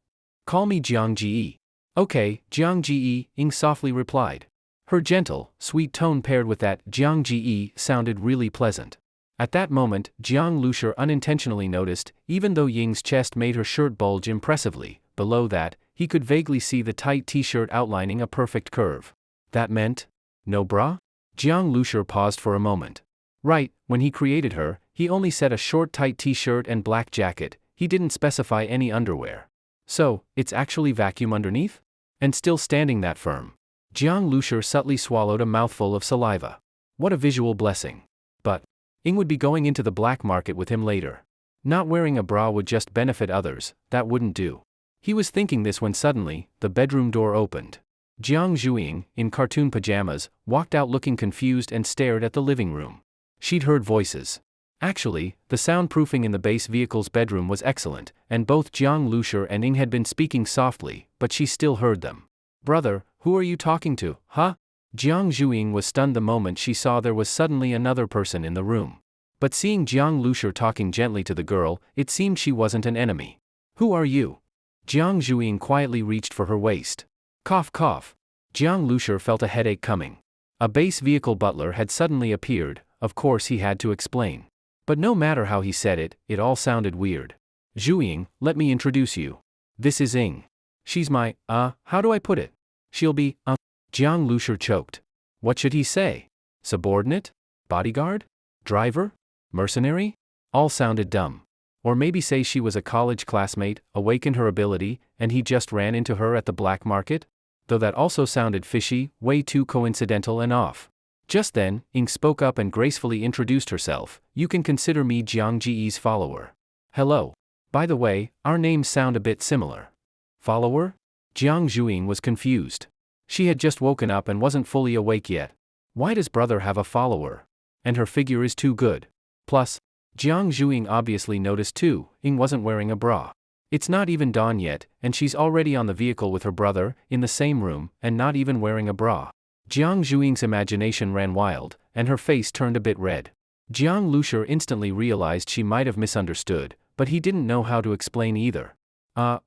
Call me Jiang Ji. Okay, Jiang Ji, Ing softly replied. Her gentle, sweet tone paired with that Jiang Ji sounded really pleasant. At that moment, Jiang Lushur unintentionally noticed, even though Ying's chest made her shirt bulge impressively, below that, he could vaguely see the tight t-shirt outlining a perfect curve. That meant? No bra? Jiang Lushur paused for a moment. Right, when he created her, he only said a short tight t-shirt and black jacket. He didn't specify any underwear. So, it's actually vacuum underneath? And still standing that firm. Jiang Lushur subtly swallowed a mouthful of saliva. What a visual blessing. But Ing would be going into the black market with him later. Not wearing a bra would just benefit others, that wouldn't do. He was thinking this when suddenly, the bedroom door opened. Jiang Zhuing, in cartoon pajamas, walked out looking confused and stared at the living room. She'd heard voices. Actually, the soundproofing in the base vehicle's bedroom was excellent, and both Jiang Lushur and Ing had been speaking softly, but she still heard them. Brother, who are you talking to, huh? Jiang Zhuing was stunned the moment she saw there was suddenly another person in the room. But seeing Jiang Lushur talking gently to the girl, it seemed she wasn't an enemy. Who are you? Jiang Zhuing quietly reached for her waist. Cough cough. Jiang Lushur felt a headache coming. A base vehicle butler had suddenly appeared, of course he had to explain. But no matter how he said it, it all sounded weird. Zhuing, let me introduce you. This is Ing. She's my, how do I put it? She'll be, Jiang Lushur choked. What should he say? Subordinate? Bodyguard? Driver? Mercenary? All sounded dumb. Or maybe say she was a college classmate, awakened her ability, and he just ran into her at the black market? Though that also sounded fishy, way too coincidental and off. Just then, Ing spoke up and gracefully introduced herself. You can consider me Jiang Ji's follower. Hello. By the way, our names sound a bit similar. Follower? Jiang Zhuing was confused. She had just woken up and wasn't fully awake yet. Why does brother have a follower? And her figure is too good. Plus, Jiang Zhuing obviously noticed too, Ing wasn't wearing a bra. It's not even dawn yet, and she's already on the vehicle with her brother, in the same room, and not even wearing a bra. Jiang Zhuing's imagination ran wild, and her face turned a bit red. Jiang Lushur instantly realized she might have misunderstood, but he didn't know how to explain either.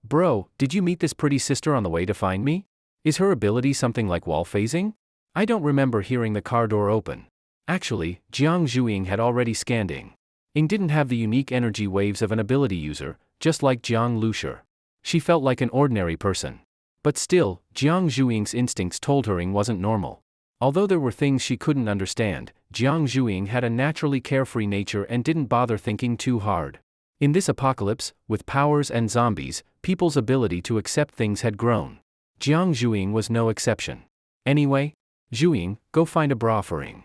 Bro, did you meet this pretty sister on the way to find me? Is her ability something like wall phasing? I don't remember hearing the car door open. Actually, Jiang Zhuing had already scanned Ing. Ing didn't have the unique energy waves of an ability user, just like Jiang Lushur. She felt like an ordinary person. But still, Jiang Zhuing's instincts told her Ing wasn't normal. Although there were things she couldn't understand, Jiang Zhuing had a naturally carefree nature and didn't bother thinking too hard. In this apocalypse, with powers and zombies, people's ability to accept things had grown. Jiang Zhuing was no exception. Anyway, Zhuing, go find a bra for Ing.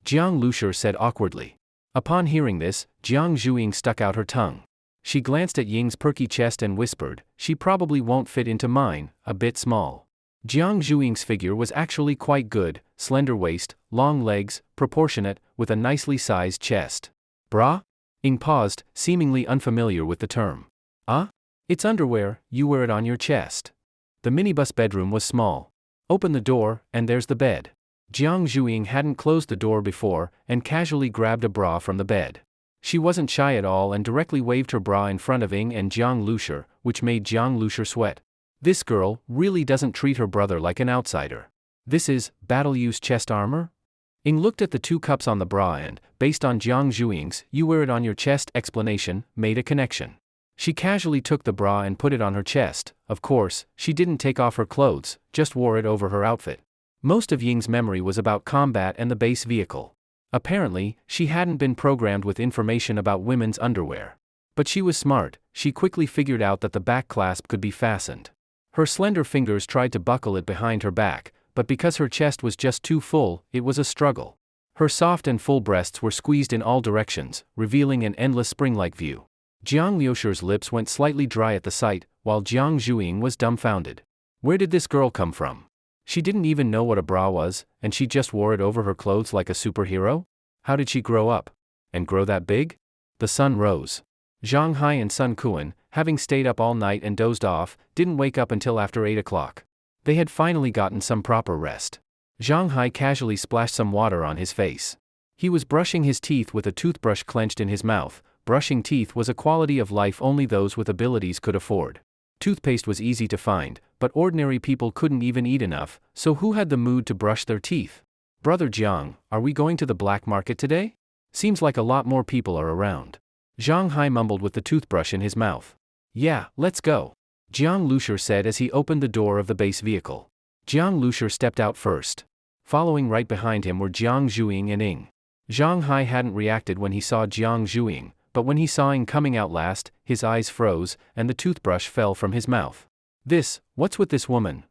Jiang Lushur said awkwardly. Upon hearing this, Jiang Zhuing stuck out her tongue. She glanced at Ying's perky chest and whispered, she probably won't fit into mine, a bit small. Jiang Zhuing's figure was actually quite good, slender waist, long legs, proportionate, with a nicely sized chest. Bra? Ying paused, seemingly unfamiliar with the term. It's underwear, you wear it on your chest. The minibus bedroom was small. Open the door, and there's the bed. Jiang Zhuing hadn't closed the door before, and casually grabbed a bra from the bed. She wasn't shy at all and directly waved her bra in front of Ing and Jiang Lushur, which made Jiang Lushur sweat. This girl really doesn't treat her brother like an outsider. This is battle-use chest armor? Ing looked at the two cups on the bra and, based on Jiang Zhuing's "you wear it on your chest" explanation, made a connection. She casually took the bra and put it on her chest. Of course, she didn't take off her clothes, just wore it over her outfit. Most of Ying's memory was about combat and the base vehicle. Apparently, she hadn't been programmed with information about women's underwear. But she was smart, she quickly figured out that the back clasp could be fastened. Her slender fingers tried to buckle it behind her back, but because her chest was just too full, it was a struggle. Her soft and full breasts were squeezed in all directions, revealing an endless spring-like view. Jiang Liushur's lips went slightly dry at the sight, while Jiang Zhuing was dumbfounded. Where did this girl come from? She didn't even know what a bra was, and she just wore it over her clothes like a superhero? How did she grow up? And grow that big? The sun rose. Zhang Hai and Sun Kuan, having stayed up all night and dozed off, didn't wake up until after 8 o'clock. They had finally gotten some proper rest. Zhang Hai casually splashed some water on his face. He was brushing his teeth with a toothbrush clenched in his mouth. Brushing teeth was a quality of life only those with abilities could afford. Toothpaste was easy to find, but ordinary people couldn't even eat enough, so who had the mood to brush their teeth? Brother Jiang, are we going to the black market today? Seems like a lot more people are around. Zhang Hai mumbled with the toothbrush in his mouth. Yeah, let's go. Jiang Lushur said as he opened the door of the base vehicle. Jiang Lushur stepped out first. Following right behind him were Jiang Zhuing and Ing. Zhang Hai hadn't reacted when he saw Jiang Zhuing, but when he saw Ing coming out last, his eyes froze, and the toothbrush fell from his mouth. What's with this woman?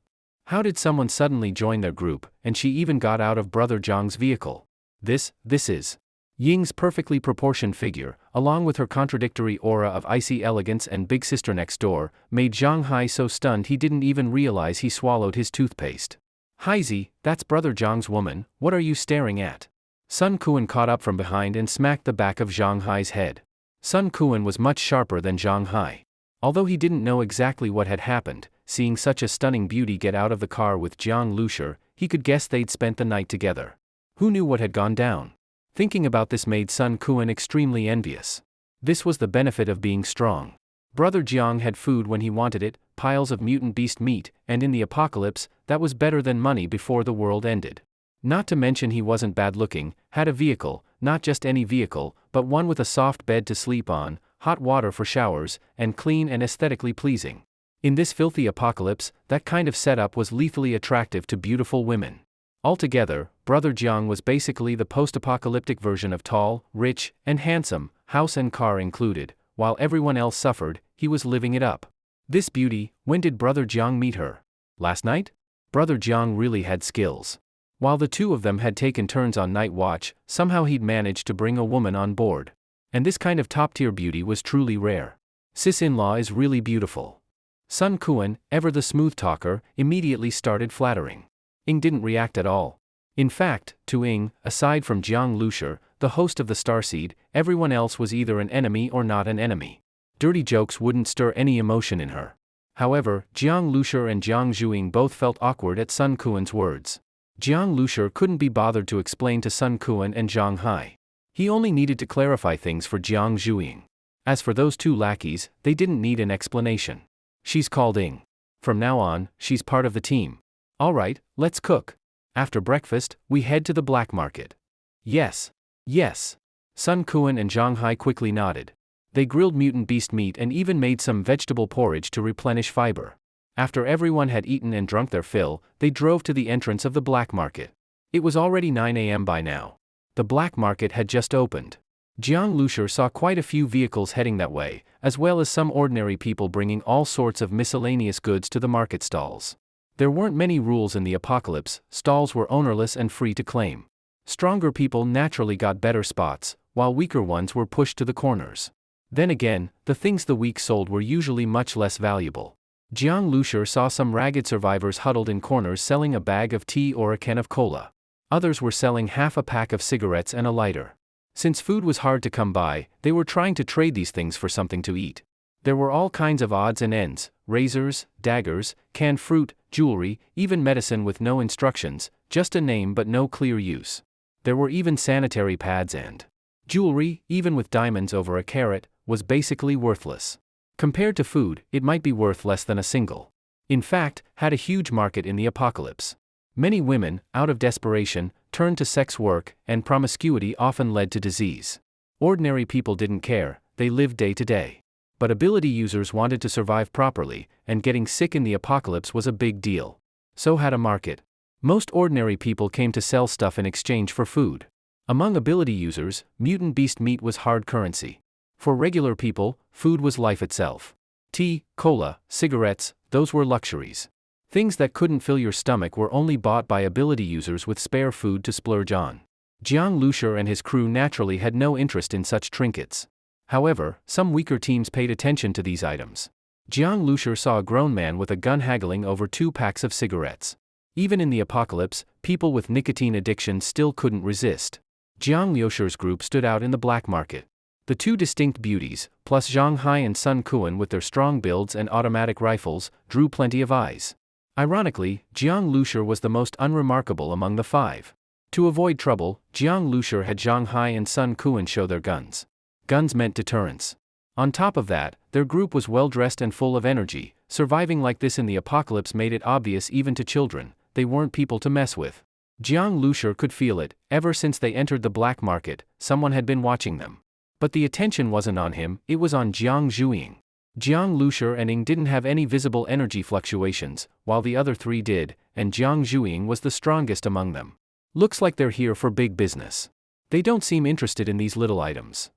How did someone suddenly join their group, and she even got out of Brother Jiang's vehicle? This is. Ying's perfectly proportioned figure, along with her contradictory aura of icy elegance and big sister next door, made Zhang Hai so stunned he didn't even realize he swallowed his toothpaste. Haizi, that's Brother Jiang's woman, what are you staring at? Sun Kuan caught up from behind and smacked the back of Zhang Hai's head. Sun Kuan was much sharper than Zhang Hai. Although he didn't know exactly what had happened, seeing such a stunning beauty get out of the car with Jiang Lushur, he could guess they'd spent the night together. Who knew what had gone down? Thinking about this made Sun Kuan extremely envious. This was the benefit of being strong. Brother Jiang had food when he wanted it, piles of mutant beast meat, and in the apocalypse, that was better than money before the world ended. Not to mention he wasn't bad looking, had a vehicle, not just any vehicle, but one with a soft bed to sleep on, hot water for showers, and clean and aesthetically pleasing. In this filthy apocalypse, that kind of setup was lethally attractive to beautiful women. Altogether, Brother Jiang was basically the post-apocalyptic version of tall, rich, and handsome, house and car included, while everyone else suffered, he was living it up. This beauty, when did Brother Jiang meet her? Last night? Brother Jiang really had skills. While the two of them had taken turns on night watch, somehow he'd managed to bring a woman on board. And this kind of top-tier beauty was truly rare. Sis-in-law is really beautiful. Sun Kuan, ever the smooth talker, immediately started flattering. Ing didn't react at all. In fact, to Ing, aside from Jiang Lushur, the host of the Starseed, everyone else was either an enemy or not an enemy. Dirty jokes wouldn't stir any emotion in her. However, Jiang Lushur and Jiang Zhuing both felt awkward at Sun Kuan's words. Jiang Lushur couldn't be bothered to explain to Sun Kuan and Zhang Hai. He only needed to clarify things for Jiang Zhuing. As for those two lackeys, they didn't need an explanation. She's called Ing. From now on, she's part of the team. Alright, let's cook. After breakfast, we head to the black market. Yes. Yes. Sun Kuan and Zhang Hai quickly nodded. They grilled mutant beast meat and even made some vegetable porridge to replenish fiber. After everyone had eaten and drunk their fill, they drove to the entrance of the black market. It was already 9 a.m. by now. The black market had just opened. Jiang Lushur saw quite a few vehicles heading that way, as well as some ordinary people bringing all sorts of miscellaneous goods to the market stalls. There weren't many rules in the apocalypse, stalls were ownerless and free to claim. Stronger people naturally got better spots, while weaker ones were pushed to the corners. Then again, the things the weak sold were usually much less valuable. Jiang Lushur saw some ragged survivors huddled in corners selling a bag of tea or a can of cola. Others were selling half a pack of cigarettes and a lighter. Since food was hard to come by, they were trying to trade these things for something to eat. There were all kinds of odds and ends, razors, daggers, canned fruit, jewelry, even medicine with no instructions, just a name but no clear use. There were even sanitary pads and jewelry, even with diamonds over a carat, was basically worthless. Compared to food, it might be worth less than a single. In fact, had a huge market in the apocalypse. Many women, out of desperation, turned to sex work, and promiscuity often led to disease. Ordinary people didn't care, they lived day to day. But ability users wanted to survive properly, and getting sick in the apocalypse was a big deal. So had a market. Most ordinary people came to sell stuff in exchange for food. Among ability users, mutant beast meat was hard currency. For regular people, food was life itself. Tea, cola, cigarettes, those were luxuries. Things that couldn't fill your stomach were only bought by ability users with spare food to splurge on. Jiang Lushur and his crew naturally had no interest in such trinkets. However, some weaker teams paid attention to these items. Jiang Lushur saw a grown man with a gun haggling over 2 packs of cigarettes. Even in the apocalypse, people with nicotine addiction still couldn't resist. Jiang Lushur's group stood out in the black market. The two distinct beauties, plus Zhang Hai and Sun Kuan with their strong builds and automatic rifles, drew plenty of eyes. Ironically, Jiang Lushur was the most unremarkable among the 5. To avoid trouble, Jiang Lushur had Zhang Hai and Sun Kuan show their guns. Guns meant deterrence. On top of that, their group was well-dressed and full of energy. Surviving like this in the apocalypse made it obvious even to children, they weren't people to mess with. Jiang Lushur could feel it. Ever since they entered the black market, someone had been watching them. But the attention wasn't on him, it was on Jiang Zhuing. Jiang Lushur and Ing didn't have any visible energy fluctuations, while the other 3 did, and Jiang Zhuing was the strongest among them. Looks like they're here for big business. They don't seem interested in these little items.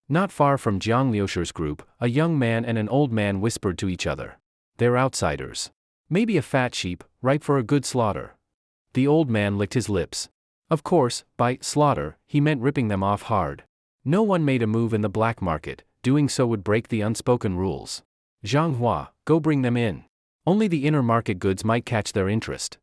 Not far from Jiang Lushur's group, a young man and an old man whispered to each other. They're outsiders. Maybe a fat sheep, ripe for a good slaughter. The old man licked his lips. Of course, by slaughter, he meant ripping them off hard. No one made a move in the black market. Doing so would break the unspoken rules. Zhang Hua, go bring them in. Only the inner market goods might catch their interest.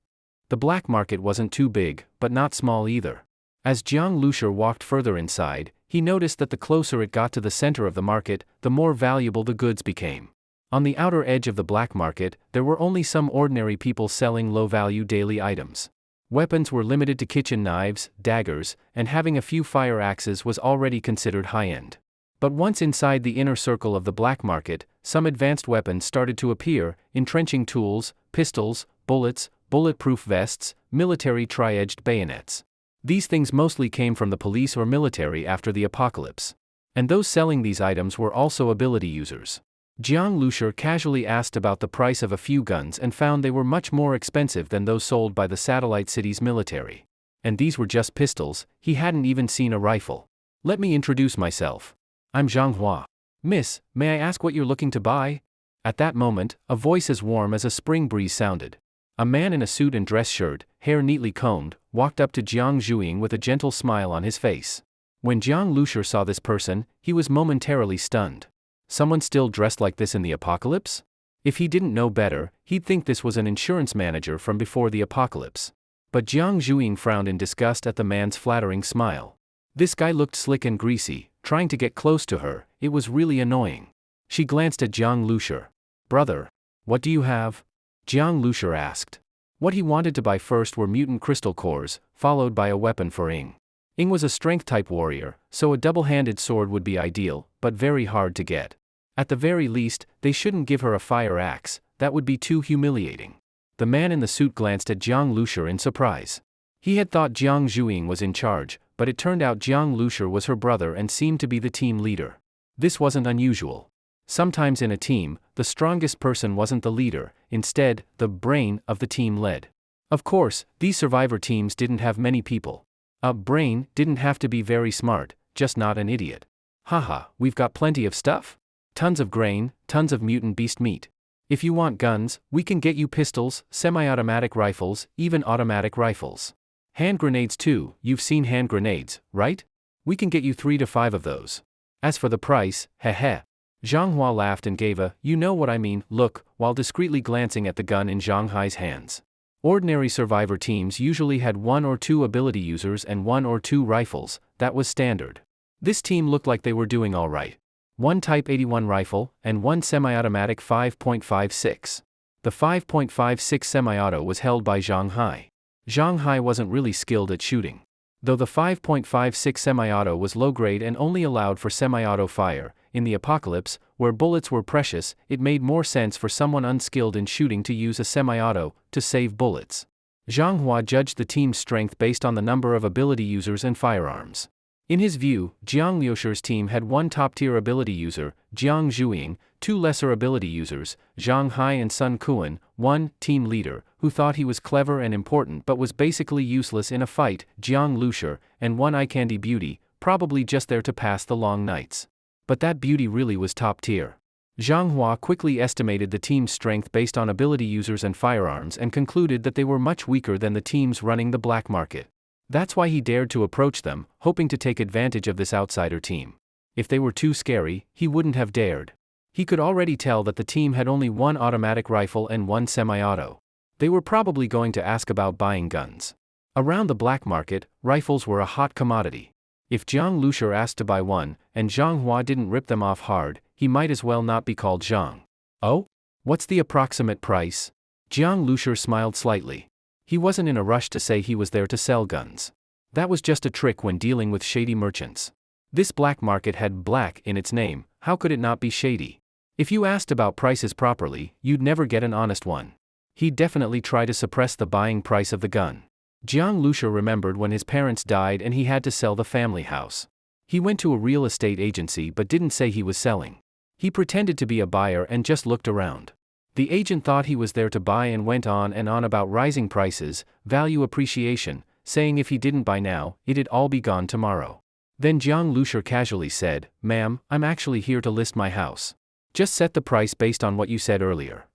The black market wasn't too big, but not small either. As Jiang Lushur walked further inside, he noticed that the closer it got to the center of the market, the more valuable the goods became. On the outer edge of the black market, there were only some ordinary people selling low-value daily items. Weapons were limited to kitchen knives, daggers, and having a few fire axes was already considered high-end. But once inside the inner circle of the black market, some advanced weapons started to appear: entrenching tools, pistols, bullets, bulletproof vests, military tri-edged bayonets. These things mostly came from the police or military after the apocalypse. And those selling these items were also ability users. Jiang Lushur casually asked about the price of a few guns and found they were much more expensive than those sold by the satellite city's military. And these were just pistols, he hadn't even seen a rifle. Let me introduce myself. I'm Zhang Hua. Miss, may I ask what you're looking to buy? At that moment, a voice as warm as a spring breeze sounded. A man in a suit and dress shirt, hair neatly combed, walked up to Jiang Zhuing with a gentle smile on his face. When Jiang Lushur saw this person, he was momentarily stunned. Someone still dressed like this in the apocalypse? If he didn't know better, he'd think this was an insurance manager from before the apocalypse. But Jiang Zhuing frowned in disgust at the man's flattering smile. This guy looked slick and greasy. Trying to get close to her, it was really annoying. She glanced at Jiang Lushur. Brother, what do you have? Jiang Lushur asked. What he wanted to buy first were mutant crystal cores, followed by a weapon for Ing. Ing was a strength-type warrior, so a double-handed sword would be ideal, but very hard to get. At the very least, they shouldn't give her a fire axe, that would be too humiliating. The man in the suit glanced at Jiang Luxia in surprise. He had thought Jiang Zhuing was in charge, but it turned out Jiang Luxia was her brother and seemed to be the team leader. This wasn't unusual. Sometimes in a team, the strongest person wasn't the leader, instead, the brain of the team led. Of course, these survivor teams didn't have many people. A brain didn't have to be very smart, just not an idiot. Haha, we've got plenty of stuff. Tons of grain, tons of mutant beast meat. If you want guns, we can get you pistols, semi-automatic rifles, even automatic rifles. Hand grenades too, you've seen hand grenades, right? We can get you 3 to 5 of those. As for the price, heh. Zhang Hua laughed and gave a, you know what I mean, look, while discreetly glancing at the gun in Zhang Hai's hands. Ordinary survivor teams usually had 1 or 2 ability users and 1 or 2 rifles, that was standard. This team looked like they were doing alright. 1 Type 81 rifle, and 1 semi-automatic 5.56. The 5.56 semi-auto was held by Zhang Hai. Zhang Hai wasn't really skilled at shooting. Though the 5.56 semi-auto was low-grade and only allowed for semi-auto fire, in the apocalypse, where bullets were precious, it made more sense for someone unskilled in shooting to use a semi-auto, to save bullets. Zhang Hua judged the team's strength based on the number of ability users and firearms. In his view, Jiang Luxia's team had 1 top-tier ability user, Jiang Zhuing, 2 lesser ability users, Zhang Hai and Sun Kuan, 1 team leader, who thought he was clever and important but was basically useless in a fight, Jiang Luxia, and 1 eye-candy beauty, probably just there to pass the long nights. But that beauty really was top-tier. Zhang Hua quickly estimated the team's strength based on ability users and firearms and concluded that they were much weaker than the teams running the black market. That's why he dared to approach them, hoping to take advantage of this outsider team. If they were too scary, he wouldn't have dared. He could already tell that the team had only 1 automatic rifle and 1 semi-auto. They were probably going to ask about buying guns. Around the black market, rifles were a hot commodity. If Jiang Luxia asked to buy one, and Zhang Hua didn't rip them off hard, he might as well not be called Zhang. Oh? What's the approximate price? Jiang Luxia smiled slightly. He wasn't in a rush to say he was there to sell guns. That was just a trick when dealing with shady merchants. This black market had black in its name, how could it not be shady? If you asked about prices properly, you'd never get an honest one. He'd definitely try to suppress the buying price of the gun. Jiang Luxia remembered when his parents died and he had to sell the family house. He went to a real estate agency but didn't say he was selling. He pretended to be a buyer and just looked around. The agent thought he was there to buy and went on and on about rising prices, value appreciation, saying if he didn't buy now, it'd all be gone tomorrow. Then Jiang Luxia casually said, "Ma'am, I'm actually here to list my house. Just set the price based on what you said earlier."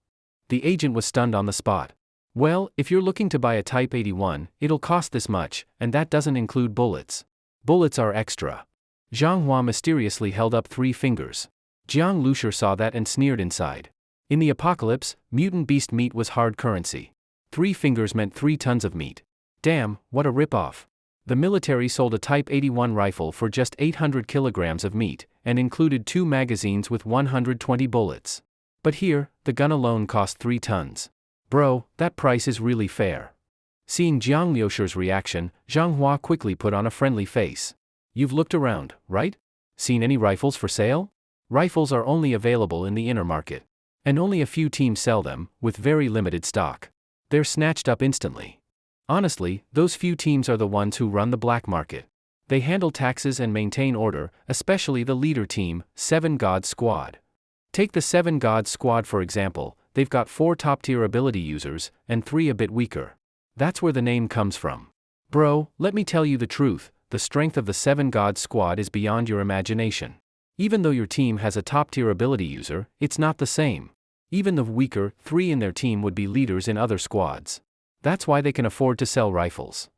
The agent was stunned on the spot. "Well, if you're looking to buy a Type 81, it'll cost this much, and that doesn't include bullets. Bullets are extra." Zhang Hua mysteriously held up 3 fingers. Jiang Luxia saw that and sneered inside. In the apocalypse, mutant beast meat was hard currency. 3 fingers meant 3 tons of meat. Damn, what a ripoff. The military sold a Type 81 rifle for just 800 kilograms of meat, and included 2 magazines with 120 bullets. But here, the gun alone cost 3 tons. Bro, that price is really fair. Seeing Jiang Luxia's reaction, Zhang Hua quickly put on a friendly face. "You've looked around, right? Seen any rifles for sale? Rifles are only available in the inner market. And only a few teams sell them, with very limited stock. They're snatched up instantly. Honestly, those few teams are the ones who run the black market. They handle taxes and maintain order, especially the leader team, 7 Gods Squad. Take the 7 Gods Squad for example, they've got 4 top-tier ability users, and 3 a bit weaker. That's where the name comes from. Bro, let me tell you the truth, the strength of the 7 Gods Squad is beyond your imagination. Even though your team has a top-tier ability user, it's not the same. Even the weaker 3 in their team would be leaders in other squads. That's why they can afford to sell rifles.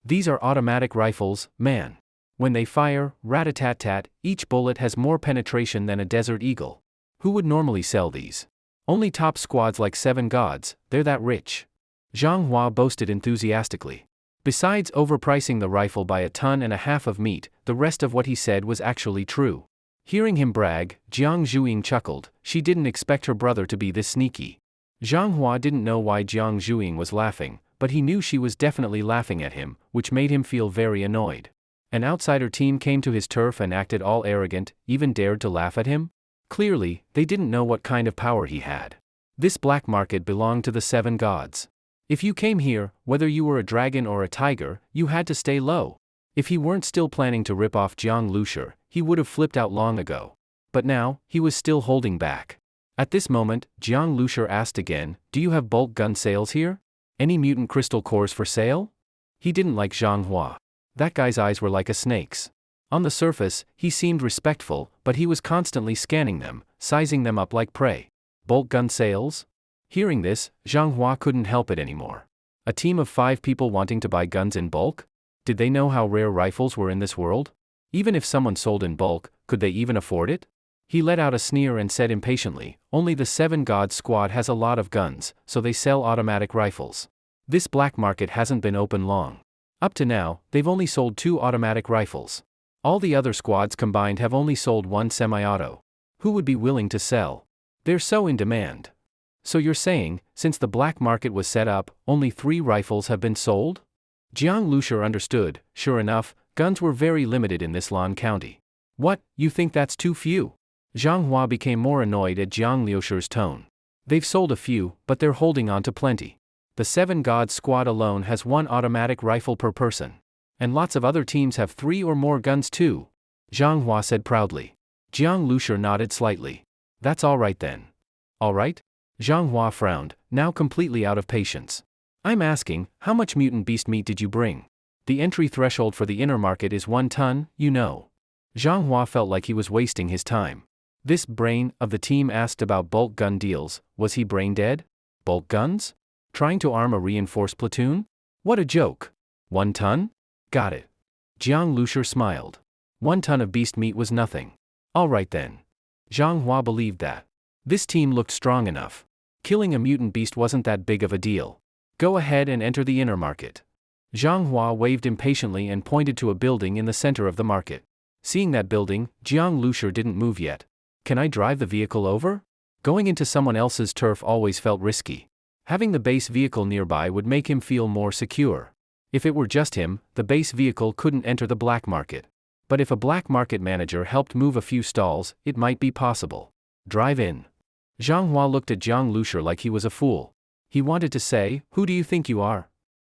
These are automatic rifles, man. When they fire, rat-a-tat-tat, each bullet has more penetration than a Desert Eagle. Who would normally sell these? Only top squads like 7 Gods, they're that rich." Zhang Hua boasted enthusiastically. Besides overpricing the rifle by 1.5 tons of meat, the rest of what he said was actually true. Hearing him brag, Jiang Zhuing chuckled. She didn't expect her brother to be this sneaky. Zhang Hua didn't know why Jiang Zhuing was laughing, but he knew she was definitely laughing at him, which made him feel very annoyed. An outsider team came to his turf and acted all arrogant, even dared to laugh at him? Clearly, they didn't know what kind of power he had. This black market belonged to the 7 gods. If you came here, whether you were a dragon or a tiger, you had to stay low. If he weren't still planning to rip off Jiang Lushur, he would have flipped out long ago. But now, he was still holding back. At this moment, Jiang Lushur asked again, "Do you have bulk gun sales here? Any mutant crystal cores for sale?" He didn't like Zhang Hua. That guy's eyes were like a snake's. On the surface, he seemed respectful, but he was constantly scanning them, sizing them up like prey. Bulk gun sales? Hearing this, Zhang Hua couldn't help it anymore. A team of 5 people wanting to buy guns in bulk? Did they know how rare rifles were in this world? Even if someone sold in bulk, could they even afford it? He let out a sneer and said impatiently, "Only the 7 gods squad has a lot of guns, so they sell automatic rifles. This black market hasn't been open long. Up to now, they've only sold 2 automatic rifles. All the other squads combined have only sold 1 semi-auto. Who would be willing to sell? They're so in demand." "So you're saying, since the black market was set up, only 3 rifles have been sold?" Jiang Lushur understood. Sure enough, guns were very limited in this Lan County. "What, you think that's too few?" Zhang Hua became more annoyed at Jiang Lushur's tone. "They've sold a few, but they're holding on to plenty. The 7 gods squad alone has 1 automatic rifle per person. And lots of other teams have 3 or more guns too," Zhang Hua said proudly. Jiang Lushur nodded slightly. "That's all right then." "All right?" Zhang Hua frowned, now completely out of patience. "I'm asking, how much mutant beast meat did you bring? The entry threshold for the inner market is 1 ton, you know." Zhang Hua felt like he was wasting his time. This brain of the team asked about bulk gun deals. Was he brain dead? Bulk guns? Trying to arm a reinforced platoon? What a joke. 1 ton? Got it. Jiang Lushur smiled. 1 ton of beast meat was nothing. All right then. Zhang Hua believed that. This team looked strong enough. Killing a mutant beast wasn't that big of a deal. Go ahead and enter the inner market. Zhang Hua waved impatiently and pointed to a building in the center of the market. Seeing that building, Jiang Lushur didn't move yet. "Can I drive the vehicle over?" Going into someone else's turf always felt risky. Having the base vehicle nearby would make him feel more secure. If it were just him, the base vehicle couldn't enter the black market. But if a black market manager helped move a few stalls, it might be possible. "Drive in." Zhang Hua looked at Jiang Lushur like he was a fool. He wanted to say, "Who do you think you are?"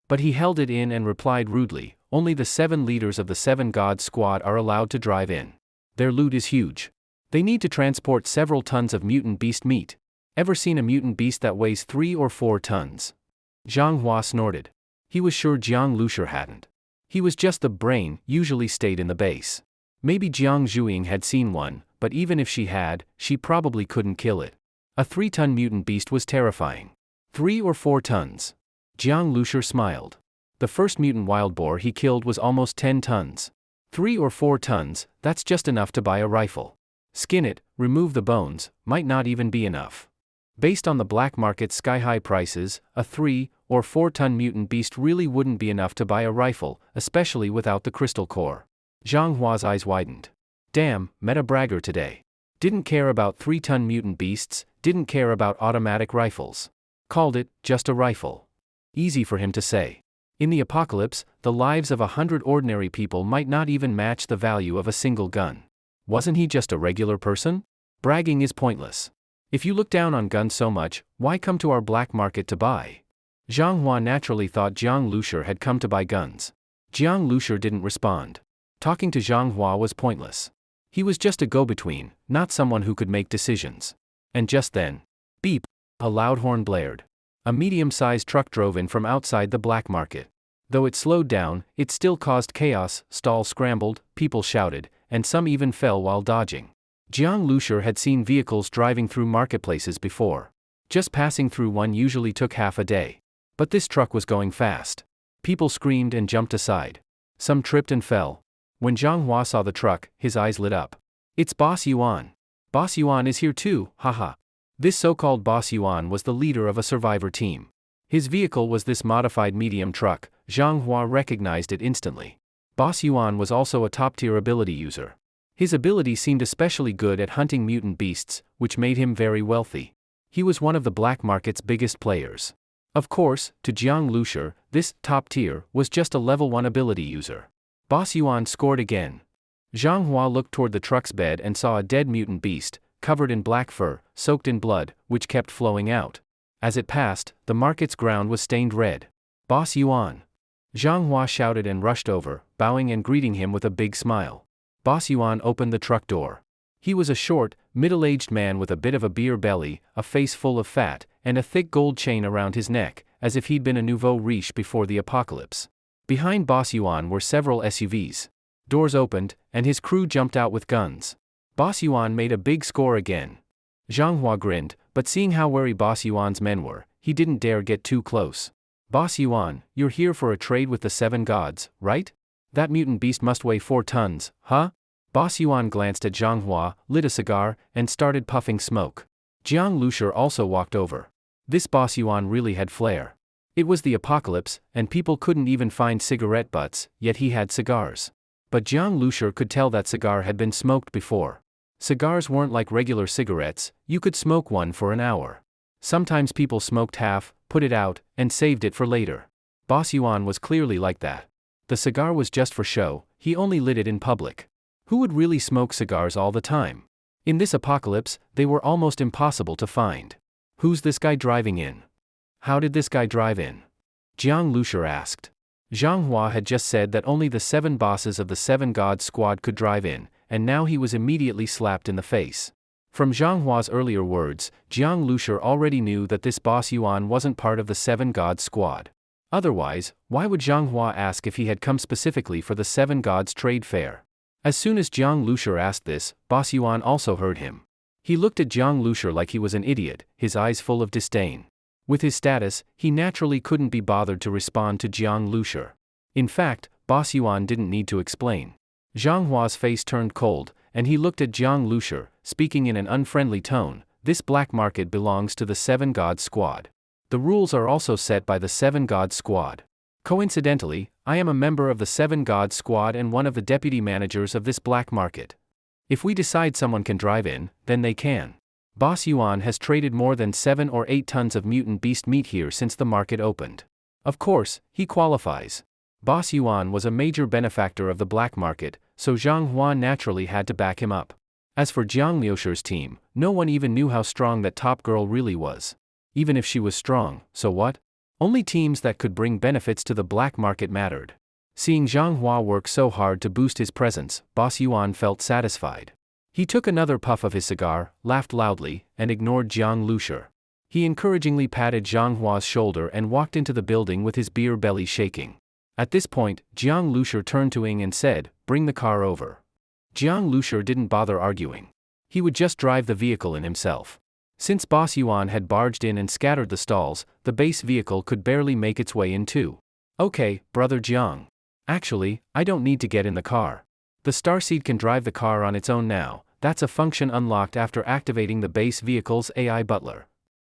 But he held it in and replied rudely, "Only the 7 leaders of the 7 gods squad are allowed to drive in. Their loot is huge. They need to transport several tons of mutant beast meat. Ever seen a mutant beast that weighs 3 or 4 tons? Zhang Hua snorted. He was sure Jiang Lushur hadn't. He was just the brain, usually stayed in the base. Maybe Jiang Zhuing had seen one, but even if she had, she probably couldn't kill it. A 3-ton mutant beast was terrifying. 3 or 4 tons. Jiang Lushur smiled. The first mutant wild boar he killed was almost 10 tons. 3 or 4 tons, that's just enough to buy a rifle. Skin it, remove the bones, might not even be enough. Based on the black market's sky-high prices, a 3 or 4-ton mutant beast really wouldn't be enough to buy a rifle, especially without the crystal core. Zhang Hua's eyes widened. Damn, meta bragger today. Didn't care about 3-ton mutant beasts, didn't care about automatic rifles. Called it, just a rifle. Easy for him to say. In the apocalypse, the lives of 100 ordinary people might not even match the value of a single gun. Wasn't he just a regular person? Bragging is pointless. If you look down on guns so much, why come to our black market to buy? Zhang Hua naturally thought Jiang Lushur had come to buy guns. Jiang Lushur didn't respond. Talking to Zhang Hua was pointless. He was just a go-between, not someone who could make decisions. And just then, beep, a loud horn blared. A medium-sized truck drove in from outside the black market. Though it slowed down, it still caused chaos, stalls scrambled, people shouted, and some even fell while dodging. Jiang Lushur had seen vehicles driving through marketplaces before. Just passing through one usually took half a day. But this truck was going fast. People screamed and jumped aside. Some tripped and fell. When Zhang Hua saw the truck, his eyes lit up. It's Boss Yuan. Boss Yuan is here too, haha. This so-called Boss Yuan was the leader of a survivor team. His vehicle was this modified medium truck. Zhang Hua recognized it instantly. Boss Yuan was also a top-tier ability user. His ability seemed especially good at hunting mutant beasts, which made him very wealthy. He was one of the black market's biggest players. Of course, to Jiang Lushur, this top tier was just a level 1 ability user. Boss Yuan scored again. Zhang Hua looked toward the truck's bed and saw a dead mutant beast, covered in black fur, soaked in blood, which kept flowing out. As it passed, the market's ground was stained red. Boss Yuan! Zhang Hua shouted and rushed over, bowing and greeting him with a big smile. Boss Yuan opened the truck door. He was a short, middle-aged man with a bit of a beer belly, a face full of fat, and a thick gold chain around his neck, as if he'd been a nouveau riche before the apocalypse. Behind Boss Yuan were several SUVs. Doors opened, and his crew jumped out with guns. Boss Yuan made a big score again. Zhang Hua grinned, but seeing how wary Boss Yuan's men were, he didn't dare get too close. Boss Yuan, you're here for a trade with the 7 gods, right? That mutant beast must weigh 4 tons, huh? Boss Yuan glanced at Zhang Hua, lit a cigar, and started puffing smoke. Jiang Lushur also walked over. This Boss Yuan really had flair. It was the apocalypse, and people couldn't even find cigarette butts, yet he had cigars. But Jiang Lushur could tell that cigar had been smoked before. Cigars weren't like regular cigarettes, you could smoke one for an hour. Sometimes people smoked half, put it out, and saved it for later. Boss Yuan was clearly like that. The cigar was just for show, he only lit it in public. Who would really smoke cigars all the time? In this apocalypse, they were almost impossible to find. Who's this guy driving in? How did this guy drive in? Jiang Lushur asked. Zhang Hua had just said that only the 7 bosses of the 7 gods squad could drive in, and now he was immediately slapped in the face. From Zhang Hua's earlier words, Jiang Lushur already knew that this Boss Yuan wasn't part of the 7 gods squad. Otherwise, why would Zhang Hua ask if he had come specifically for the 7 gods trade fair? As soon as Jiang Lushur asked this, Boss Yuan also heard him. He looked at Jiang Lushur like he was an idiot, his eyes full of disdain. With his status, he naturally couldn't be bothered to respond to Jiang Lushur. In fact, Boss Yuan didn't need to explain. Zhang Hua's face turned cold, and he looked at Jiang Lushur, speaking in an unfriendly tone. This black market belongs to the 7 gods squad. The rules are also set by the 7 gods squad. Coincidentally, I am a member of the 7 gods squad and one of the deputy managers of this black market. If we decide someone can drive in, then they can. Boss Yuan has traded more than 7 or 8 tons of mutant beast meat here since the market opened. Of course, he qualifies. Boss Yuan was a major benefactor of the black market, so Zhang Hua naturally had to back him up. As for Jiang Lushur's team, no one even knew how strong that top girl really was. Even if she was strong, so what? Only teams that could bring benefits to the black market mattered. Seeing Zhang Hua work so hard to boost his presence, Boss Yuan felt satisfied. He took another puff of his cigar, laughed loudly, and ignored Jiang Lushur. He encouragingly patted Zhang Hua's shoulder and walked into the building with his beer belly shaking. At this point, Jiang Lushur turned to Ying and said, "Bring the car over." Jiang Lushur didn't bother arguing. He would just drive the vehicle in himself. Since Boss Yuan had barged in and scattered the stalls, the base vehicle could barely make its way in too. "Okay, brother Jiang. Actually, I don't need to get in the car. The Starseed can drive the car on its own now, that's a function unlocked after activating the base vehicle's AI butler."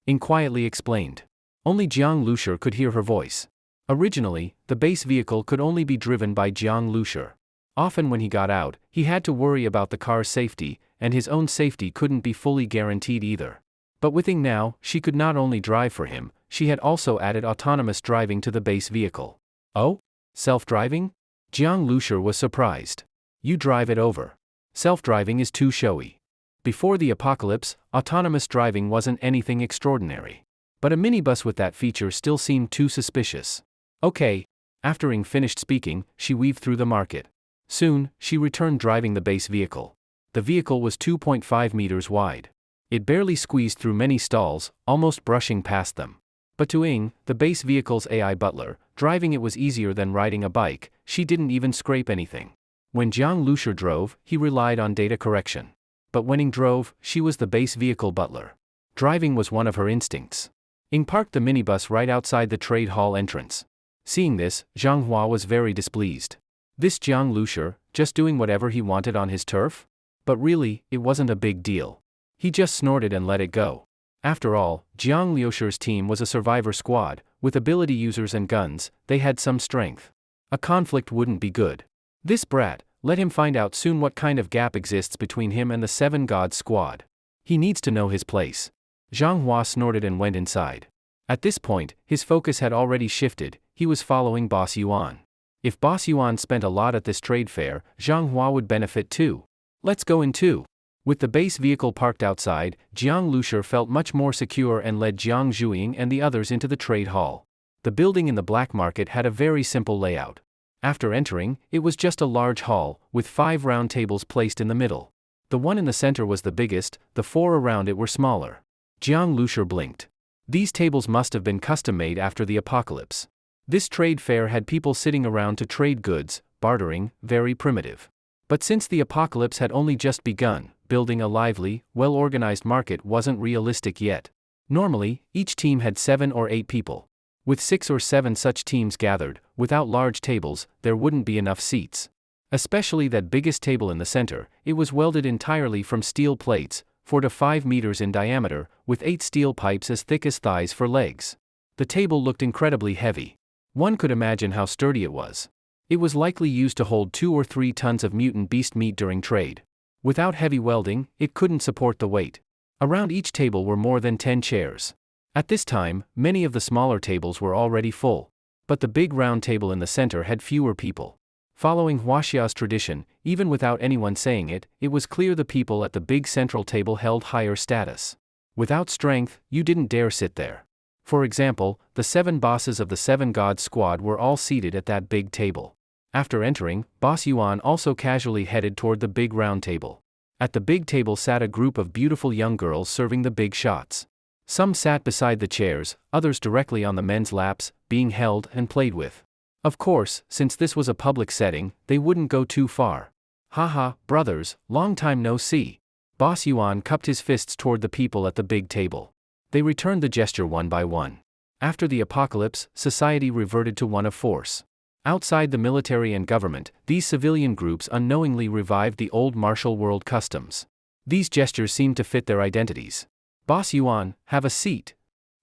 Ying quietly explained. Only Jiang Lushur could hear her voice. Originally, the base vehicle could only be driven by Jiang Lushur. Often when he got out, he had to worry about the car's safety, and his own safety couldn't be fully guaranteed either. But with Ying now, she could not only drive for him, she had also added autonomous driving to the base vehicle. "Oh? Self-driving?" Jiang Lushur was surprised. "You drive it over. Self-driving is too showy." Before the apocalypse, autonomous driving wasn't anything extraordinary. But a minibus with that feature still seemed too suspicious. "Okay." After Ying finished speaking, she weaved through the market. Soon, she returned driving the base vehicle. The vehicle was 2.5 meters wide. It barely squeezed through many stalls, almost brushing past them. But to Ying, the base vehicle's AI butler, driving it was easier than riding a bike. She didn't even scrape anything. When Jiang Lushur drove, he relied on data correction. But when Ying drove, she was the base vehicle butler. Driving was one of her instincts. Ying parked the minibus right outside the trade hall entrance. Seeing this, Zhang Hua was very displeased. This Jiang Lushur, just doing whatever he wanted on his turf? But really, it wasn't a big deal. He just snorted and let it go. After all, Jiang Lushur's team was a survivor squad, with ability users and guns. They had some strength. A conflict wouldn't be good. This brat, let him find out soon what kind of gap exists between him and the 7 gods squad. He needs to know his place. Zhang Hua snorted and went inside. At this point, his focus had already shifted, he was following Boss Yuan. If Boss Yuan spent a lot at this trade fair, Zhang Hua would benefit too. Let's go in too. With the base vehicle parked outside, Jiang Lushi felt much more secure and led Jiang Zhuing and the others into the trade hall. The building in the black market had a very simple layout. After entering, it was just a large hall, with 5 round tables placed in the middle. The one in the center was the biggest, the 4 around it were smaller. Jiang Lushi blinked. These tables must have been custom-made after the apocalypse. This trade fair had people sitting around to trade goods, bartering, very primitive. But since the apocalypse had only just begun, building a lively, well-organized market wasn't realistic yet. Normally, each team had 7 or 8 people. With 6 or 7 such teams gathered, without large tables, there wouldn't be enough seats. Especially that biggest table in the center, it was welded entirely from steel plates, 4 to 5 meters in diameter, with 8 steel pipes as thick as thighs for legs. The table looked incredibly heavy. One could imagine how sturdy it was. It was likely used to hold 2 or 3 tons of mutant beast meat during trade. Without heavy welding, it couldn't support the weight. Around each table were more than 10 chairs. At this time, many of the smaller tables were already full. But the big round table in the center had fewer people. Following Huaxia's tradition, even without anyone saying it, it was clear the people at the big central table held higher status. Without strength, you didn't dare sit there. For example, the 7 bosses of the 7 gods squad were all seated at that big table. After entering, Boss Yuan also casually headed toward the big round table. At the big table sat a group of beautiful young girls serving the big shots. Some sat beside the chairs, others directly on the men's laps, being held and played with. Of course, since this was a public setting, they wouldn't go too far. Haha, brothers, long time no see. Boss Yuan cupped his fists toward the people at the big table. They returned the gesture one by one. After the apocalypse, society reverted to one of force. Outside the military and government, these civilian groups unknowingly revived the old martial world customs. These gestures seemed to fit their identities. Boss Yuan, have a seat.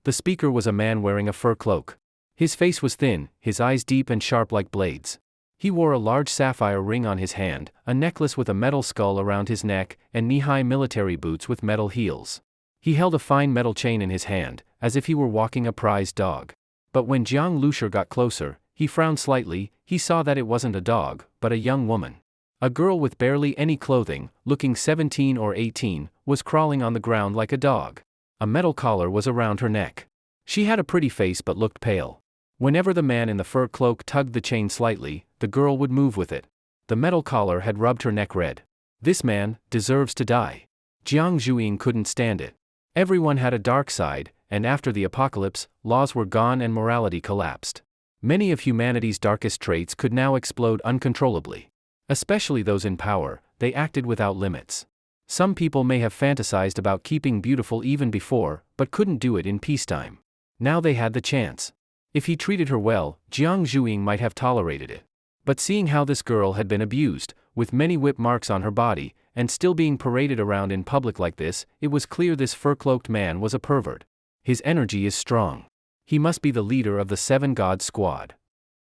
The speaker was a man wearing a fur cloak. His face was thin, his eyes deep and sharp like blades. He wore a large sapphire ring on his hand, a necklace with a metal skull around his neck, and knee-high military boots with metal heels. He held a fine metal chain in his hand, as if he were walking a prize dog. But when Jiang Lushi got closer, he frowned slightly. He saw that it wasn't a dog, but a young woman. A girl with barely any clothing, looking 17 or 18, was crawling on the ground like a dog. A metal collar was around her neck. She had a pretty face but looked pale. Whenever the man in the fur cloak tugged the chain slightly, the girl would move with it. The metal collar had rubbed her neck red. This man deserves to die. Jiang Zhuing couldn't stand it. Everyone had a dark side, and after the apocalypse, laws were gone and morality collapsed. Many of humanity's darkest traits could now explode uncontrollably. Especially those in power, they acted without limits. Some people may have fantasized about keeping beautiful even before, but couldn't do it in peacetime. Now they had the chance. If he treated her well, Jiang Zhuing might have tolerated it. But seeing how this girl had been abused, with many whip marks on her body, and still being paraded around in public like this, it was clear this fur-cloaked man was a pervert. His energy is strong. He must be the leader of the 7 gods squad.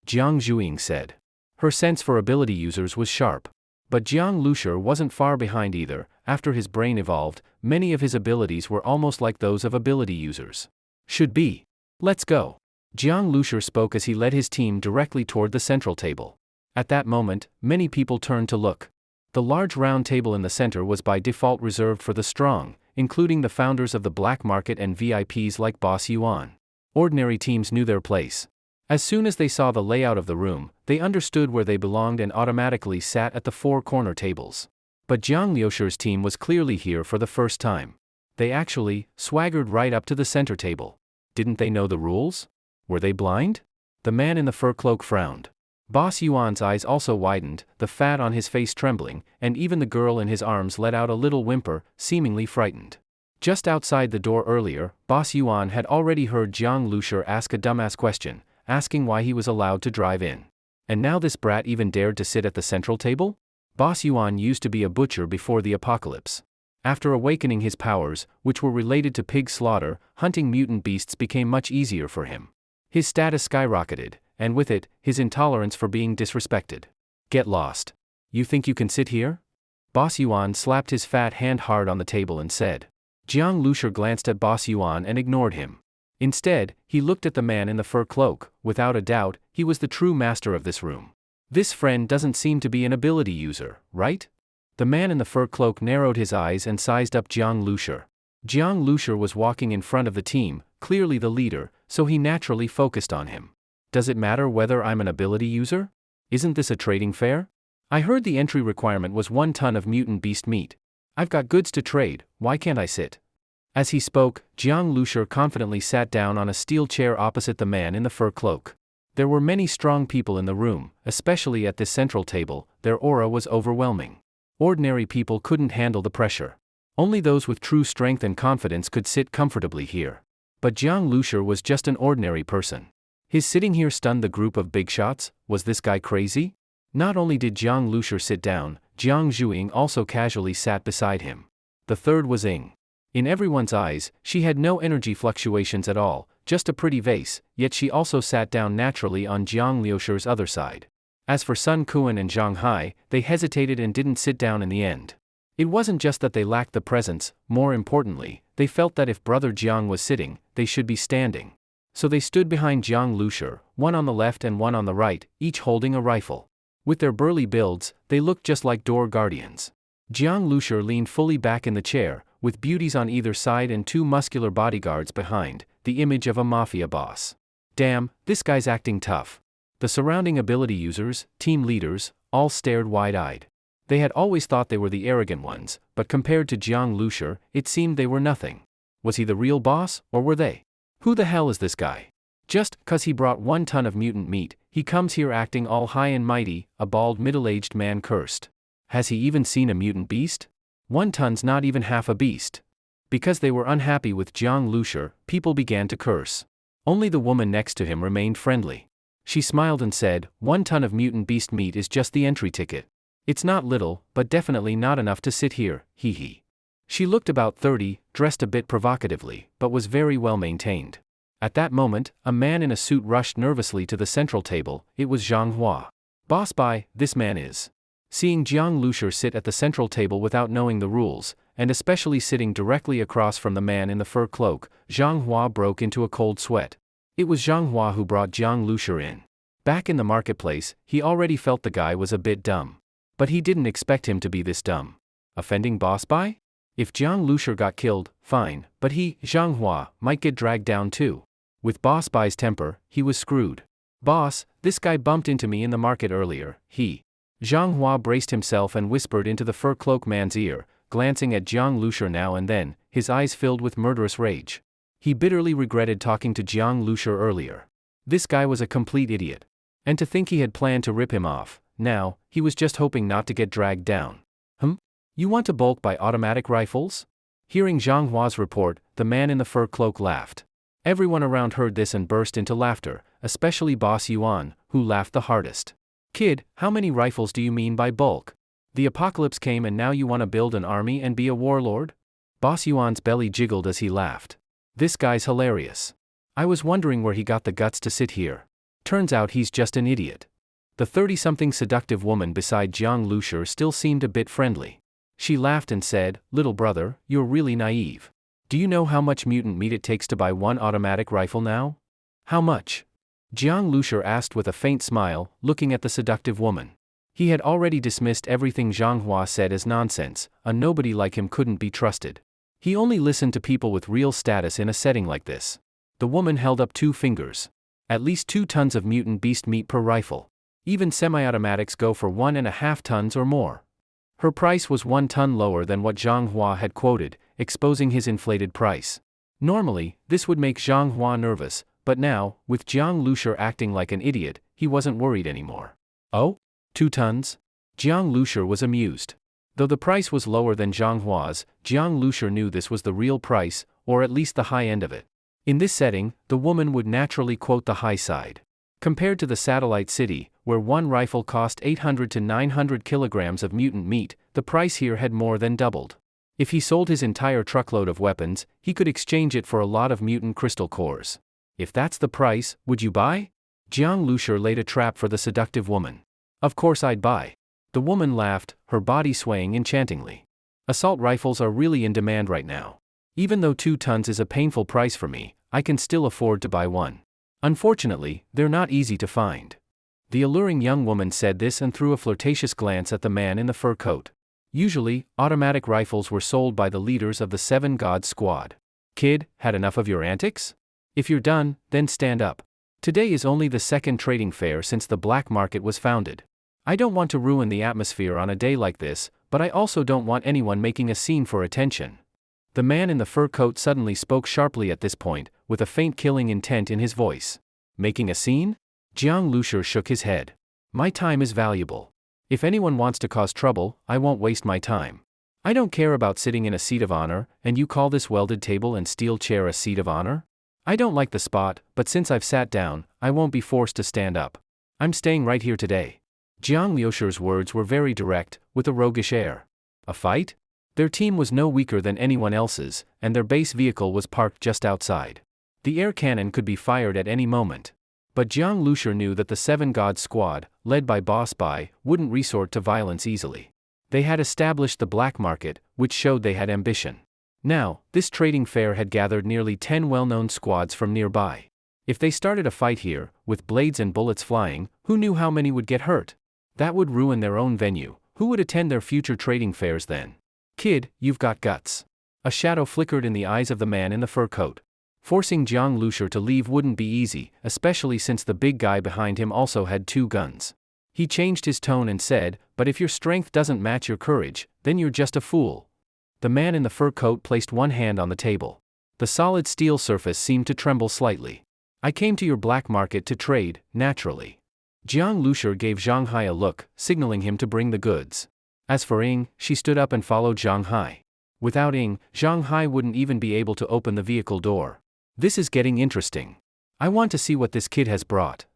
Jiang Zhuing said. Her sense for ability users was sharp. But Jiang Lushi wasn't far behind either. After his brain evolved, many of his abilities were almost like those of ability users. Should be. Let's go. Jiang Lushi spoke as he led his team directly toward the central table. At that moment, many people turned to look. The large round table in the center was by default reserved for the strong, including the founders of the black market and VIPs like Boss Yuan. Ordinary teams knew their place. As soon as they saw the layout of the room, they understood where they belonged and automatically sat at the 4 corner tables. But Jiang Liushi's team was clearly here for the first time. They actually swaggered right up to the center table. Didn't they know the rules? Were they blind? The man in the fur cloak frowned. Boss Yuan's eyes also widened, the fat on his face trembling, and even the girl in his arms let out a little whimper, seemingly frightened. Just outside the door earlier, Boss Yuan had already heard Jiang Lushi ask a dumbass question, asking why he was allowed to drive in. And now this brat even dared to sit at the central table? Boss Yuan used to be a butcher before the apocalypse. After awakening his powers, which were related to pig slaughter, hunting mutant beasts became much easier for him. His status skyrocketed, and with it, his intolerance for being disrespected. Get lost. You think you can sit here? Boss Yuan slapped his fat hand hard on the table and said. Jiang Lushur glanced at Boss Yuan and ignored him. Instead, he looked at the man in the fur cloak. Without a doubt, he was the true master of this room. This friend doesn't seem to be an ability user, right? The man in the fur cloak narrowed his eyes and sized up Jiang Lushur. Jiang Lushur was walking in front of the team, clearly the leader, so he naturally focused on him. Does it matter whether I'm an ability user? Isn't this a trading fair? I heard the entry requirement was 1 ton of mutant beast meat. I've got goods to trade, why can't I sit? As he spoke, Jiang Lushur confidently sat down on a steel chair opposite the man in the fur cloak. There were many strong people in the room, especially at this central table. Their aura was overwhelming. Ordinary people couldn't handle the pressure. Only those with true strength and confidence could sit comfortably here. But Jiang Lushur was just an ordinary person. His sitting here stunned the group of big shots. Was this guy crazy? Not only did Jiang Lushur sit down, Jiang Zhuing also casually sat beside him. The third was Ying. In everyone's eyes, she had no energy fluctuations at all, just a pretty vase, yet she also sat down naturally on Jiang Liushur's other side. As for Sun Kuan and Zhang Hai, they hesitated and didn't sit down in the end. It wasn't just that they lacked the presence, more importantly, they felt that if Brother Jiang was sitting, they should be standing. So they stood behind Jiang Lushur, one on the left and one on the right, each holding a rifle. With their burly builds, they looked just like door guardians. Jiang Lushur leaned fully back in the chair, with beauties on either side and 2 muscular bodyguards behind, the image of a mafia boss. Damn, this guy's acting tough. The surrounding ability users, team leaders, all stared wide-eyed. They had always thought they were the arrogant ones, but compared to Jiang Lushur, it seemed they were nothing. Was he the real boss, or were they? Who the hell is this guy? Just 'cause he brought 1 ton of mutant meat, he comes here acting all high and mighty, a bald middle-aged man cursed. Has he even seen a mutant beast? 1 ton's not even half a beast. Because they were unhappy with Jiang Lushur, people began to curse. Only the woman next to him remained friendly. She smiled and said, 1 ton of mutant beast meat is just the entry ticket. It's not little, but definitely not enough to sit here, hee hee. She looked about 30, dressed a bit provocatively, but was very well maintained. At that moment, a man in a suit rushed nervously to the central table. It was Zhang Hua. Boss Bai, this man is. Seeing Jiang Lushur sit at the central table without knowing the rules, and especially sitting directly across from the man in the fur cloak, Zhang Hua broke into a cold sweat. It was Zhang Hua who brought Jiang Lushur in. Back in the marketplace, he already felt the guy was a bit dumb. But he didn't expect him to be this dumb. Offending Boss Bai? If Jiang Lushur got killed, fine, but he, Zhang Hua, might get dragged down too. With Boss Bai's temper, he was screwed. Boss, this guy bumped into me in the market earlier, Zhang Hua braced himself and whispered into the fur cloak man's ear, glancing at Jiang Lushur now and then, his eyes filled with murderous rage. He bitterly regretted talking to Jiang Lushur earlier. This guy was a complete idiot. And to think he had planned to rip him off, now, he was just hoping not to get dragged down. You want to bulk buy automatic rifles? Hearing Zhang Hua's report, the man in the fur cloak laughed. Everyone around heard this and burst into laughter, especially Boss Yuan, who laughed the hardest. Kid, how many rifles do you mean by bulk? The apocalypse came and now you want to build an army and be a warlord? Boss Yuan's belly jiggled as he laughed. This guy's hilarious. I was wondering where he got the guts to sit here. Turns out he's just an idiot. The 30-something seductive woman beside Jiang Lushur still seemed a bit friendly. She laughed and said, "Little brother, you're really naive. Do you know how much mutant meat it takes to buy 1 automatic rifle now?" "How much?" Jiang Lushur asked with a faint smile, looking at the seductive woman. He had already dismissed everything Zhang Hua said as nonsense. A nobody like him couldn't be trusted. He only listened to people with real status in a setting like this. The woman held up 2 fingers. At least 2 tons of mutant beast meat per rifle. Even semi-automatics go for 1.5 tons or more. Her price was 1 ton lower than what Zhang Hua had quoted, exposing his inflated price. Normally, this would make Zhang Hua nervous, but now, with Jiang Lushur acting like an idiot, he wasn't worried anymore. Oh? 2 tons? Jiang Lushur was amused. Though the price was lower than Zhang Hua's, Jiang Lushur knew this was the real price, or at least the high end of it. In this setting, the woman would naturally quote the high side. Compared to the satellite city, where 1 rifle cost 800 to 900 kilograms of mutant meat, the price here had more than doubled. If he sold his entire truckload of weapons, he could exchange it for a lot of mutant crystal cores. If that's the price, would you buy? Jiang Lushur laid a trap for the seductive woman. Of course I'd buy. The woman laughed, her body swaying enchantingly. Assault rifles are really in demand right now. Even though 2 tons is a painful price for me, I can still afford to buy one. Unfortunately, they're not easy to find. The alluring young woman said this and threw a flirtatious glance at the man in the fur coat. Usually, automatic rifles were sold by the leaders of the 7 Gods Squad. Kid, had enough of your antics? If you're done, then stand up. Today is only the second trading fair since the black market was founded. I don't want to ruin the atmosphere on a day like this, but I also don't want anyone making a scene for attention. The man in the fur coat suddenly spoke sharply at this point, with a faint killing intent in his voice. Making a scene? Jiang Lushur shook his head. My time is valuable. If anyone wants to cause trouble, I won't waste my time. I don't care about sitting in a seat of honor, and you call this welded table and steel chair a seat of honor? I don't like the spot, but since I've sat down, I won't be forced to stand up. I'm staying right here today. Jiang Lushur's words were very direct, with a roguish air. A fight? Their team was no weaker than anyone else's, and their base vehicle was parked just outside. The air cannon could be fired at any moment. But Jiang Lushur knew that the 7 Gods Squad, led by Boss Bai, wouldn't resort to violence easily. They had established the black market, which showed they had ambition. Now, this trading fair had gathered nearly 10 well-known squads from nearby. If they started a fight here, with blades and bullets flying, who knew how many would get hurt? That would ruin their own venue. Who would attend their future trading fairs then? Kid, you've got guts. A shadow flickered in the eyes of the man in the fur coat. Forcing Jiang Lushur to leave wouldn't be easy, especially since the big guy behind him also had 2 guns. He changed his tone and said, but if your strength doesn't match your courage, then you're just a fool. The man in the fur coat placed one hand on the table. The solid steel surface seemed to tremble slightly. I came to your black market to trade, naturally. Jiang Lushur gave Zhang Hai a look, signaling him to bring the goods. As for Ying, she stood up and followed Zhang Hai. Without Ying, Zhang Hai wouldn't even be able to open the vehicle door. This is getting interesting. I want to see what this kid has brought.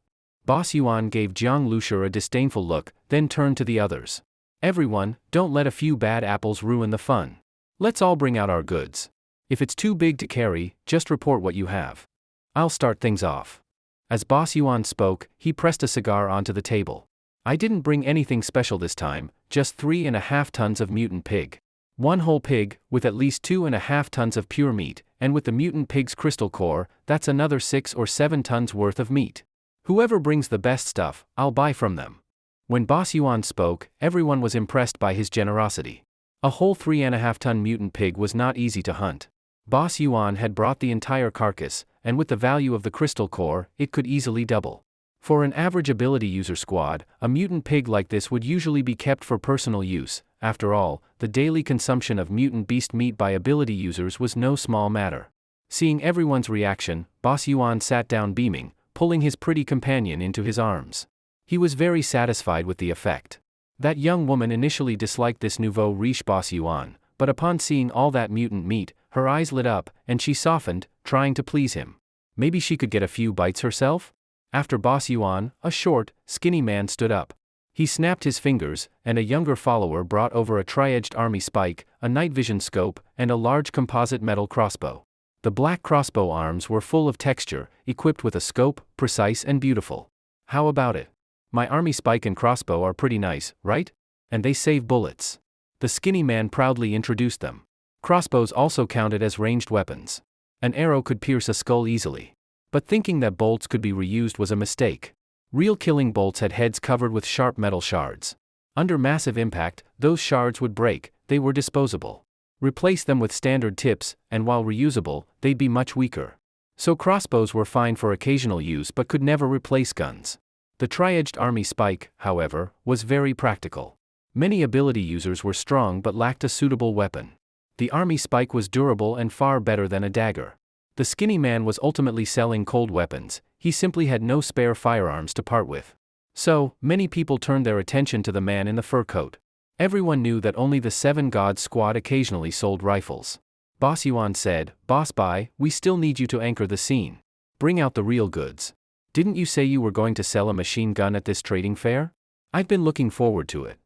Boss Yuan gave Jiang Lushur a disdainful look, then turned to the others. Everyone, don't let a few bad apples ruin the fun. Let's all bring out our goods. If it's too big to carry, just report what you have. I'll start things off. As Boss Yuan spoke, he pressed a cigar onto the table. I didn't bring anything special this time, just 3.5 tons of mutant pig. One whole pig, with at least 2.5 tons of pure meat, and with the mutant pig's crystal core, that's another 6 or 7 tons worth of meat. Whoever brings the best stuff, I'll buy from them. When Boss Yuan spoke, everyone was impressed by his generosity. A whole 3.5-ton mutant pig was not easy to hunt. Boss Yuan had brought the entire carcass, and with the value of the crystal core, it could easily double. For an average ability user squad, a mutant pig like this would usually be kept for personal use. After all, the daily consumption of mutant beast meat by ability users was no small matter. Seeing everyone's reaction, Boss Yuan sat down beaming, pulling his pretty companion into his arms. He was very satisfied with the effect. That young woman initially disliked this nouveau riche Boss Yuan, but upon seeing all that mutant meat, her eyes lit up, and she softened, trying to please him. Maybe she could get a few bites herself? After Boss Yuan, a short, skinny man stood up. He snapped his fingers, and a younger follower brought over a tri-edged army spike, a night vision scope, and a large composite metal crossbow. The black crossbow arms were full of texture, equipped with a scope, precise and beautiful. How about it? My army spike and crossbow are pretty nice, right? And they save bullets. The skinny man proudly introduced them. Crossbows also counted as ranged weapons. An arrow could pierce a skull easily. But thinking that bolts could be reused was a mistake. Real killing bolts had heads covered with sharp metal shards. Under massive impact, those shards would break. They were disposable. Replace them with standard tips, and while reusable, they'd be much weaker. So crossbows were fine for occasional use but could never replace guns. The tri-edged army spike, however, was very practical. Many ability users were strong but lacked a suitable weapon. The army spike was durable and far better than a dagger. The skinny man was ultimately selling cold weapons. He simply had no spare firearms to part with. So, many people turned their attention to the man in the fur coat. Everyone knew that only the 7 Gods Squad occasionally sold rifles. Boss Yuan said, Boss Bai, we still need you to anchor the scene. Bring out the real goods. Didn't you say you were going to sell a machine gun at this trading fair? I've been looking forward to it.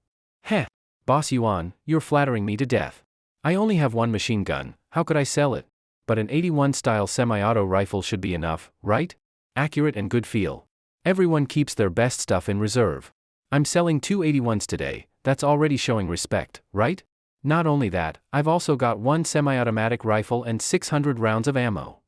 Heh. Boss Yuan, you're flattering me to death. I only have one machine gun, how could I sell it? But an 81-style semi-auto rifle should be enough, right? Accurate and good feel. Everyone keeps their best stuff in reserve. I'm selling 2 81s today, that's already showing respect, right? Not only that, I've also got one semi-automatic rifle and 600 rounds of ammo.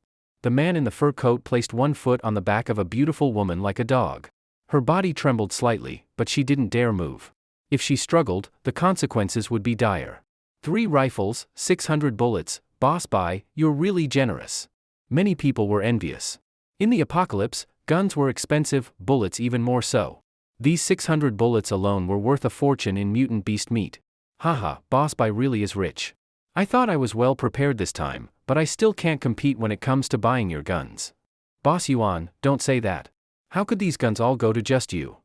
The man in the fur coat placed one foot on the back of a beautiful woman like a dog. Her body trembled slightly, but she didn't dare move. If she struggled, the consequences would be dire. 3 rifles, 600 bullets, boss buy, you're really generous. Many people were envious. In the apocalypse, guns were expensive, bullets even more so. These 600 bullets alone were worth a fortune in mutant beast meat. Haha, boss buy really is rich. I thought I was well prepared this time, but I still can't compete when it comes to buying your guns. Boss Yuan, don't say that. How could these guns all go to just you?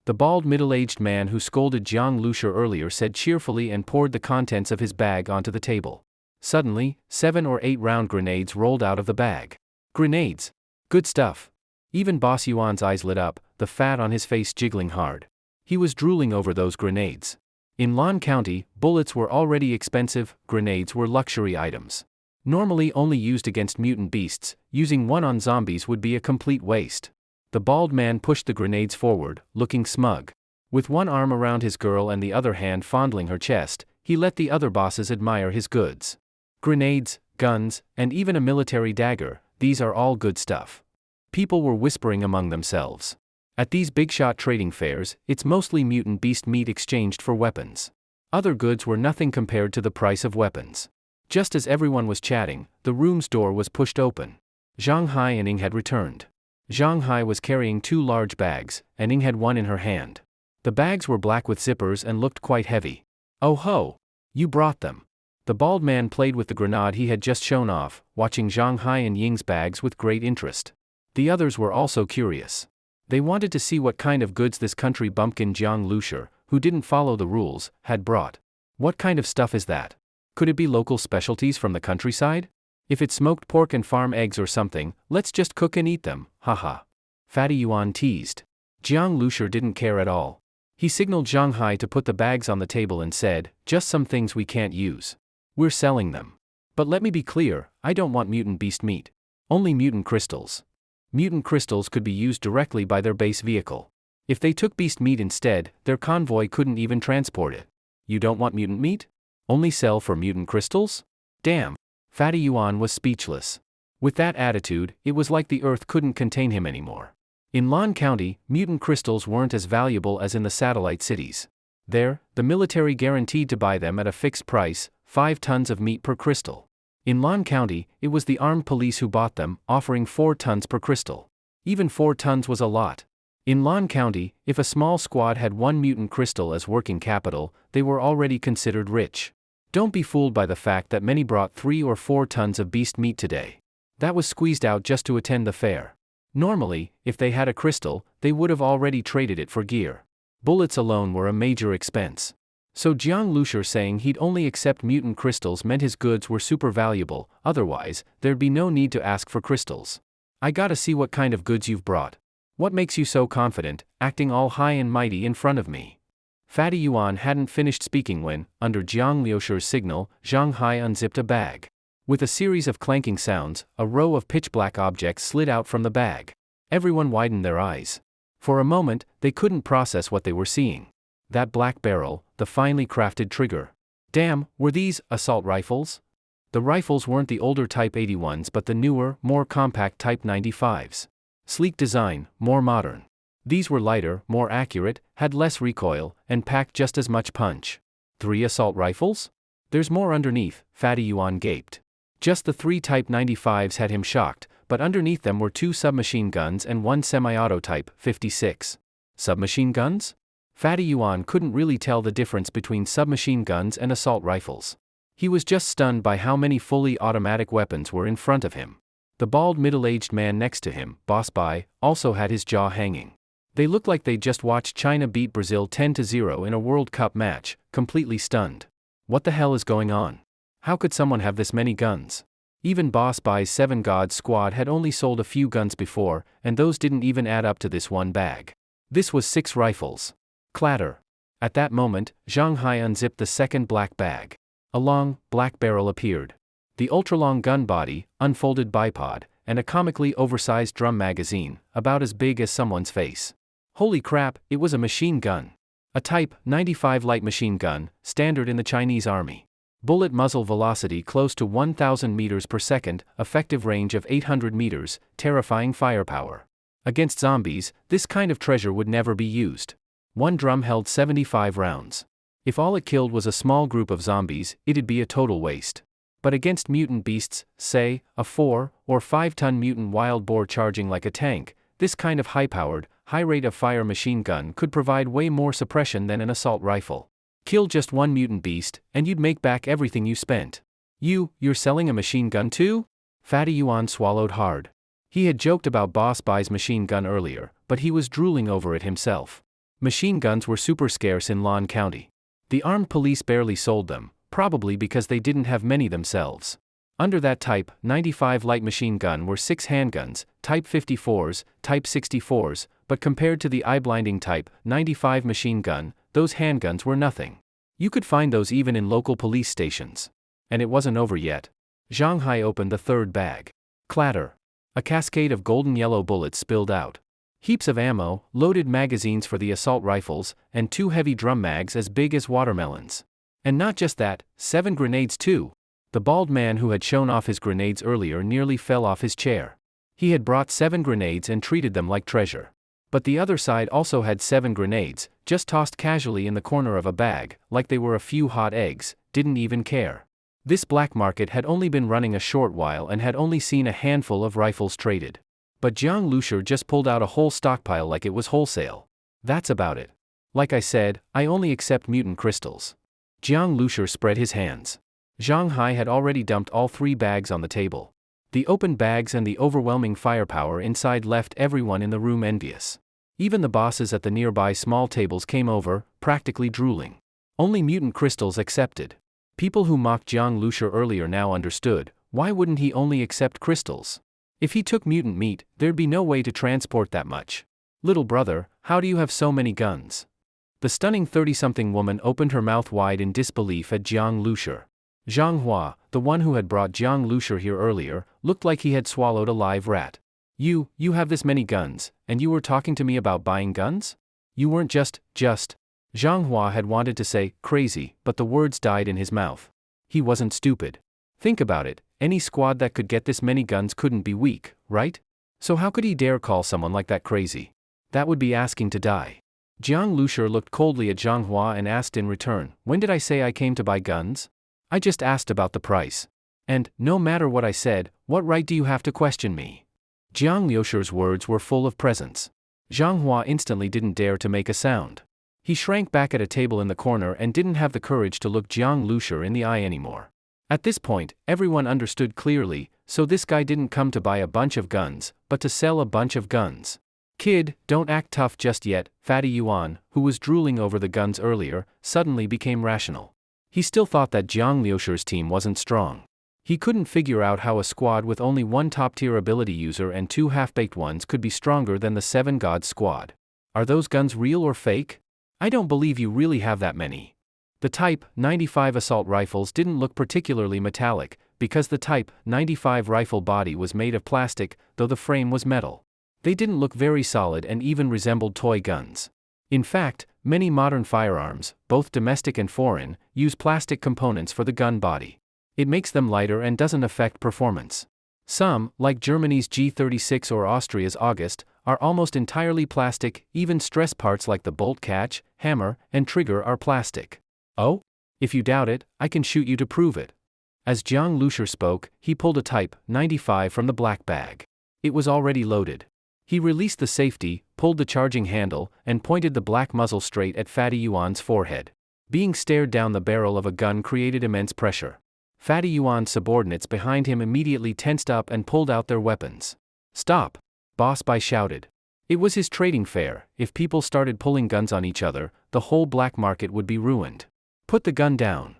The bald middle-aged man who scolded Jiang Lusher earlier said cheerfully and poured the contents of his bag onto the table. Suddenly, 7 or 8 round grenades rolled out of the bag. Grenades! Good stuff. Even Boss Yuan's eyes lit up, the fat on his face jiggling hard. He was drooling over those grenades. In Lan County, bullets were already expensive, grenades were luxury items. Normally only used against mutant beasts, using one on zombies would be a complete waste. The bald man pushed the grenades forward, looking smug. With one arm around his girl and the other hand fondling her chest, he let the other bosses admire his goods. Grenades, guns, and even a military dagger, these are all good stuff. People were whispering among themselves. At these big-shot trading fairs, it's mostly mutant beast meat exchanged for weapons. Other goods were nothing compared to the price of weapons. Just as everyone was chatting, the room's door was pushed open. Zhang Hai and Ying had returned. Zhang Hai was carrying 2 large bags, and Ying had one in her hand. The bags were black with zippers and looked quite heavy. Oh ho! You brought them. The bald man played with the grenade he had just shown off, watching Zhang Hai and Ying's bags with great interest. The others were also curious. They wanted to see what kind of goods this country bumpkin Jiang Lusher, who didn't follow the rules, had brought. What kind of stuff is that? Could it be local specialties from the countryside? If it's smoked pork and farm eggs or something, let's just cook and eat them, haha. Fatty Yuan teased. Jiang Lusher didn't care at all. He signaled Zhang Hai to put the bags on the table and said, just some things we can't use. We're selling them. But let me be clear, I don't want mutant beast meat. Only mutant crystals. Mutant crystals could be used directly by their base vehicle. If they took beast meat instead, their convoy couldn't even transport it. You don't want mutant meat? Only sell for mutant crystals? Damn. Fatty Yuan was speechless. With that attitude, it was like the earth couldn't contain him anymore. In Lan County, mutant crystals weren't as valuable as in the satellite cities. There, the military guaranteed to buy them at a fixed price, 5 tons of meat per crystal. In Lan County, it was the armed police who bought them, offering 4 tons per crystal. Even 4 tons was a lot. In Lan County, if a small squad had 1 mutant crystal as working capital, they were already considered rich. Don't be fooled by the fact that many brought 3 or 4 tons of beast meat today. That was squeezed out just to attend the fair. Normally, if they had a crystal, they would have already traded it for gear. Bullets alone were a major expense. So Jiang Lusher saying he'd only accept mutant crystals meant his goods were super valuable, otherwise, there'd be no need to ask for crystals. I gotta see what kind of goods you've brought. What makes you so confident, acting all high and mighty in front of me? Fatty Yuan hadn't finished speaking when, under Jiang Lusher's signal, Zhang Hai unzipped a bag. With a series of clanking sounds, a row of pitch-black objects slid out from the bag. Everyone widened their eyes. For a moment, they couldn't process what they were seeing. That black barrel, the finely crafted trigger. Damn, were these assault rifles? The rifles weren't the older Type 81s but the newer, more compact Type 95s. Sleek design, more modern. These were lighter, more accurate, had less recoil, and packed just as much punch. 3 assault rifles? There's more underneath, Fatty Yuan gaped. Just the 3 Type 95s had him shocked, but underneath them were 2 submachine guns and 1 semi-auto Type 56. Submachine guns? Fatty Yuan couldn't really tell the difference between submachine guns and assault rifles. He was just stunned by how many fully automatic weapons were in front of him. The bald middle-aged man next to him, Boss Bai, also had his jaw hanging. They looked like they'd just watched China beat Brazil 10-0 in a World Cup match, completely stunned. What the hell is going on? How could someone have this many guns? Even Boss Bai's 7 Gods squad had only sold a few guns before, and those didn't even add up to this one bag. This was 6 rifles. Clatter. At that moment, Zhang Hai unzipped the second black bag. A long, black barrel appeared. The ultra-long gun body, unfolded bipod, and a comically oversized drum magazine, about as big as someone's face. Holy crap, it was a machine gun. A Type 95 light machine gun, standard in the Chinese army. Bullet muzzle velocity close to 1000 meters per second, effective range of 800 meters, terrifying firepower. Against zombies, this kind of treasure would never be used. One drum held 75 rounds. If all it killed was a small group of zombies, it'd be a total waste. But against mutant beasts, say, a 4 or 5-ton mutant wild boar charging like a tank, this kind of high-powered, high-rate-of-fire machine gun could provide way more suppression than an assault rifle. Kill just one mutant beast, and you'd make back everything you spent. You're selling a machine gun too? Fatty Yuan swallowed hard. He had joked about Boss Bai's machine gun earlier, but he was drooling over it himself. Machine guns were super scarce in Lan County. The armed police barely sold them, probably because they didn't have many themselves. Under that Type 95 light machine gun were 6 handguns, Type 54s, Type 64s, but compared to the eye-blinding Type 95 machine gun, those handguns were nothing. You could find those even in local police stations. And it wasn't over yet. Zhang Hai opened the third bag. Clatter. A cascade of golden yellow bullets spilled out. Heaps of ammo, loaded magazines for the assault rifles, and 2 heavy drum mags as big as watermelons. And not just that, 7 grenades too. The bald man who had shown off his grenades earlier nearly fell off his chair. He had brought 7 grenades and treated them like treasure. But the other side also had 7 grenades, just tossed casually in the corner of a bag, like they were a few hot eggs, didn't even care. This black market had only been running a short while and had only seen a handful of rifles traded. But Jiang Lushur just pulled out a whole stockpile like it was wholesale. That's about it. Like I said, I only accept mutant crystals. Jiang Lushur spread his hands. Zhang Hai had already dumped all 3 bags on the table. The open bags and the overwhelming firepower inside left everyone in the room envious. Even the bosses at the nearby small tables came over, practically drooling. Only mutant crystals accepted. People who mocked Jiang Lushur earlier now understood, why wouldn't he only accept crystals? If he took mutant meat, there'd be no way to transport that much. Little brother, how do you have so many guns? The stunning 30-something woman opened her mouth wide in disbelief at Jiang Lushur. Zhang Hua, the one who had brought Jiang Lushur here earlier, looked like he had swallowed a live rat. You have this many guns, and you were talking to me about buying guns? You weren't just. Zhang Hua had wanted to say, crazy, but the words died in his mouth. He wasn't stupid. Think about it, any squad that could get this many guns couldn't be weak, right? So how could he dare call someone like that crazy? That would be asking to die. Jiang Lushur looked coldly at Zhang Hua and asked in return, when did I say I came to buy guns? I just asked about the price. And, no matter what I said, what right do you have to question me? Jiang Lushur's words were full of presence. Zhang Hua instantly didn't dare to make a sound. He shrank back at a table in the corner and didn't have the courage to look Jiang Lushur in the eye anymore. At this point, everyone understood clearly, so this guy didn't come to buy a bunch of guns, but to sell a bunch of guns. Kid, don't act tough just yet. Fatty Yuan, who was drooling over the guns earlier, suddenly became rational. He still thought that Jiang Lushur's team wasn't strong. He couldn't figure out how a squad with only 1 top-tier ability user and 2 half-baked ones could be stronger than the 7 gods squad. Are those guns real or fake? I don't believe you really have that many. The Type 95 assault rifles didn't look particularly metallic, because the Type 95 rifle body was made of plastic, though the frame was metal. They didn't look very solid and even resembled toy guns. In fact, many modern firearms, both domestic and foreign, use plastic components for the gun body. It makes them lighter and doesn't affect performance. Some, like Germany's G36 or Austria's August, are almost entirely plastic, even stress parts like the bolt catch, hammer, and trigger are plastic. Oh? If you doubt it, I can shoot you to prove it. As Jiang Lushur spoke, he pulled a Type 95 from the black bag. It was already loaded. He released the safety, pulled the charging handle, and pointed the black muzzle straight at Fatty Yuan's forehead. Being stared down the barrel of a gun created immense pressure. Fatty Yuan's subordinates behind him immediately tensed up and pulled out their weapons. Stop! Boss Bai shouted. It was his trading fair. If people started pulling guns on each other, the whole black market would be ruined. Put the gun down.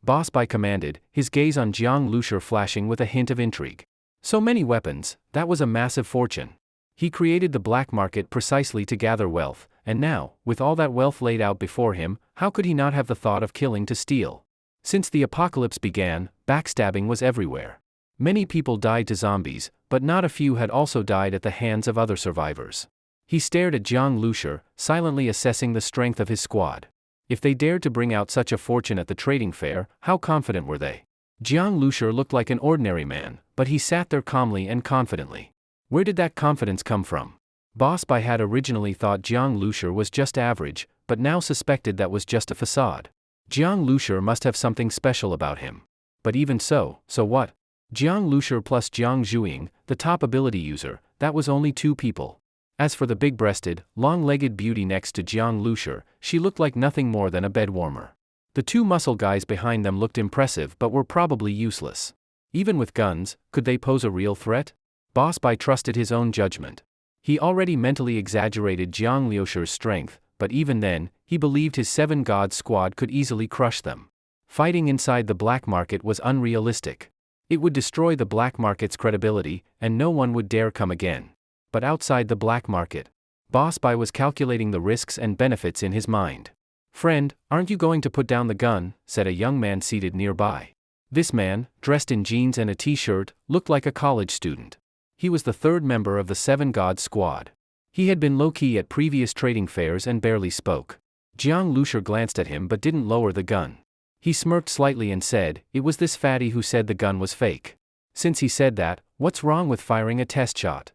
Boss Bai commanded, his gaze on Jiang Lushur flashing with a hint of intrigue. So many weapons, that was a massive fortune. He created the black market precisely to gather wealth, and now, with all that wealth laid out before him, how could he not have the thought of killing to steal? Since the apocalypse began, backstabbing was everywhere. Many people died to zombies, but not a few had also died at the hands of other survivors. He stared at Jiang Lushur, silently assessing the strength of his squad. If they dared to bring out such a fortune at the trading fair, how confident were they? Jiang Lushur looked like an ordinary man, but he sat there calmly and confidently. Where did that confidence come from? Boss Bai had originally thought Jiang Lushur was just average, but now suspected that was just a facade. Jiang Lushur must have something special about him. But even so what? Jiang Lushur plus Jiang Zhuing, the top ability user, that was only 2 people. As for the big-breasted, long-legged beauty next to Jiang Lushur, she looked like nothing more than a bed warmer. The 2 muscle guys behind them looked impressive but were probably useless. Even with guns, could they pose a real threat? Boss Bai trusted his own judgment. He already mentally exaggerated Jiang Lushur's strength, but even then, he believed his 7 god squad could easily crush them. Fighting inside the black market was unrealistic. It would destroy the black market's credibility, and no one would dare come again. But outside the black market, Boss Bai was calculating the risks and benefits in his mind. "Friend, aren't you going to put down the gun?" said a young man seated nearby. This man, dressed in jeans and a t-shirt, looked like a college student. He was the 3rd member of the 7 god squad. He had been low-key at previous trading fairs and barely spoke. Jiang Lushur glanced at him but didn't lower the gun. He smirked slightly and said, "It was this fatty who said the gun was fake. Since he said that, what's wrong with firing a test shot?"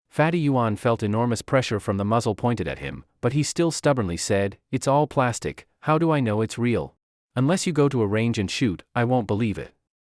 Fatty Yuan felt enormous pressure from the muzzle pointed at him, but he still stubbornly said, "It's all plastic, how do I know it's real? Unless you go to a range and shoot, I won't believe it."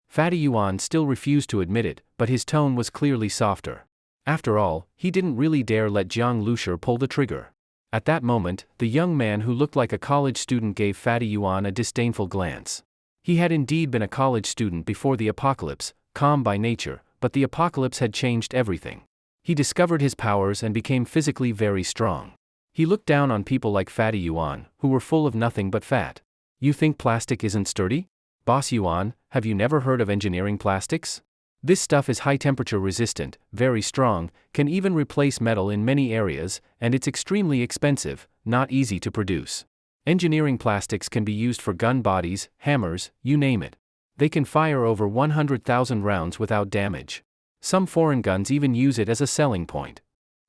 Fatty Yuan still refused to admit it, but his tone was clearly softer. After all, he didn't really dare let Jiang Lushur pull the trigger. At that moment, the young man who looked like a college student gave Fatty Yuan a disdainful glance. He had indeed been a college student before the apocalypse, calm by nature, but the apocalypse had changed everything. He discovered his powers and became physically very strong. He looked down on people like Fatty Yuan, who were full of nothing but fat. "You think plastic isn't sturdy? Boss Yuan, have you never heard of engineering plastics? This stuff is high-temperature resistant, very strong, can even replace metal in many areas, and it's extremely expensive, not easy to produce. Engineering plastics can be used for gun bodies, hammers, you name it. They can fire over 100,000 rounds without damage. Some foreign guns even use it as a selling point."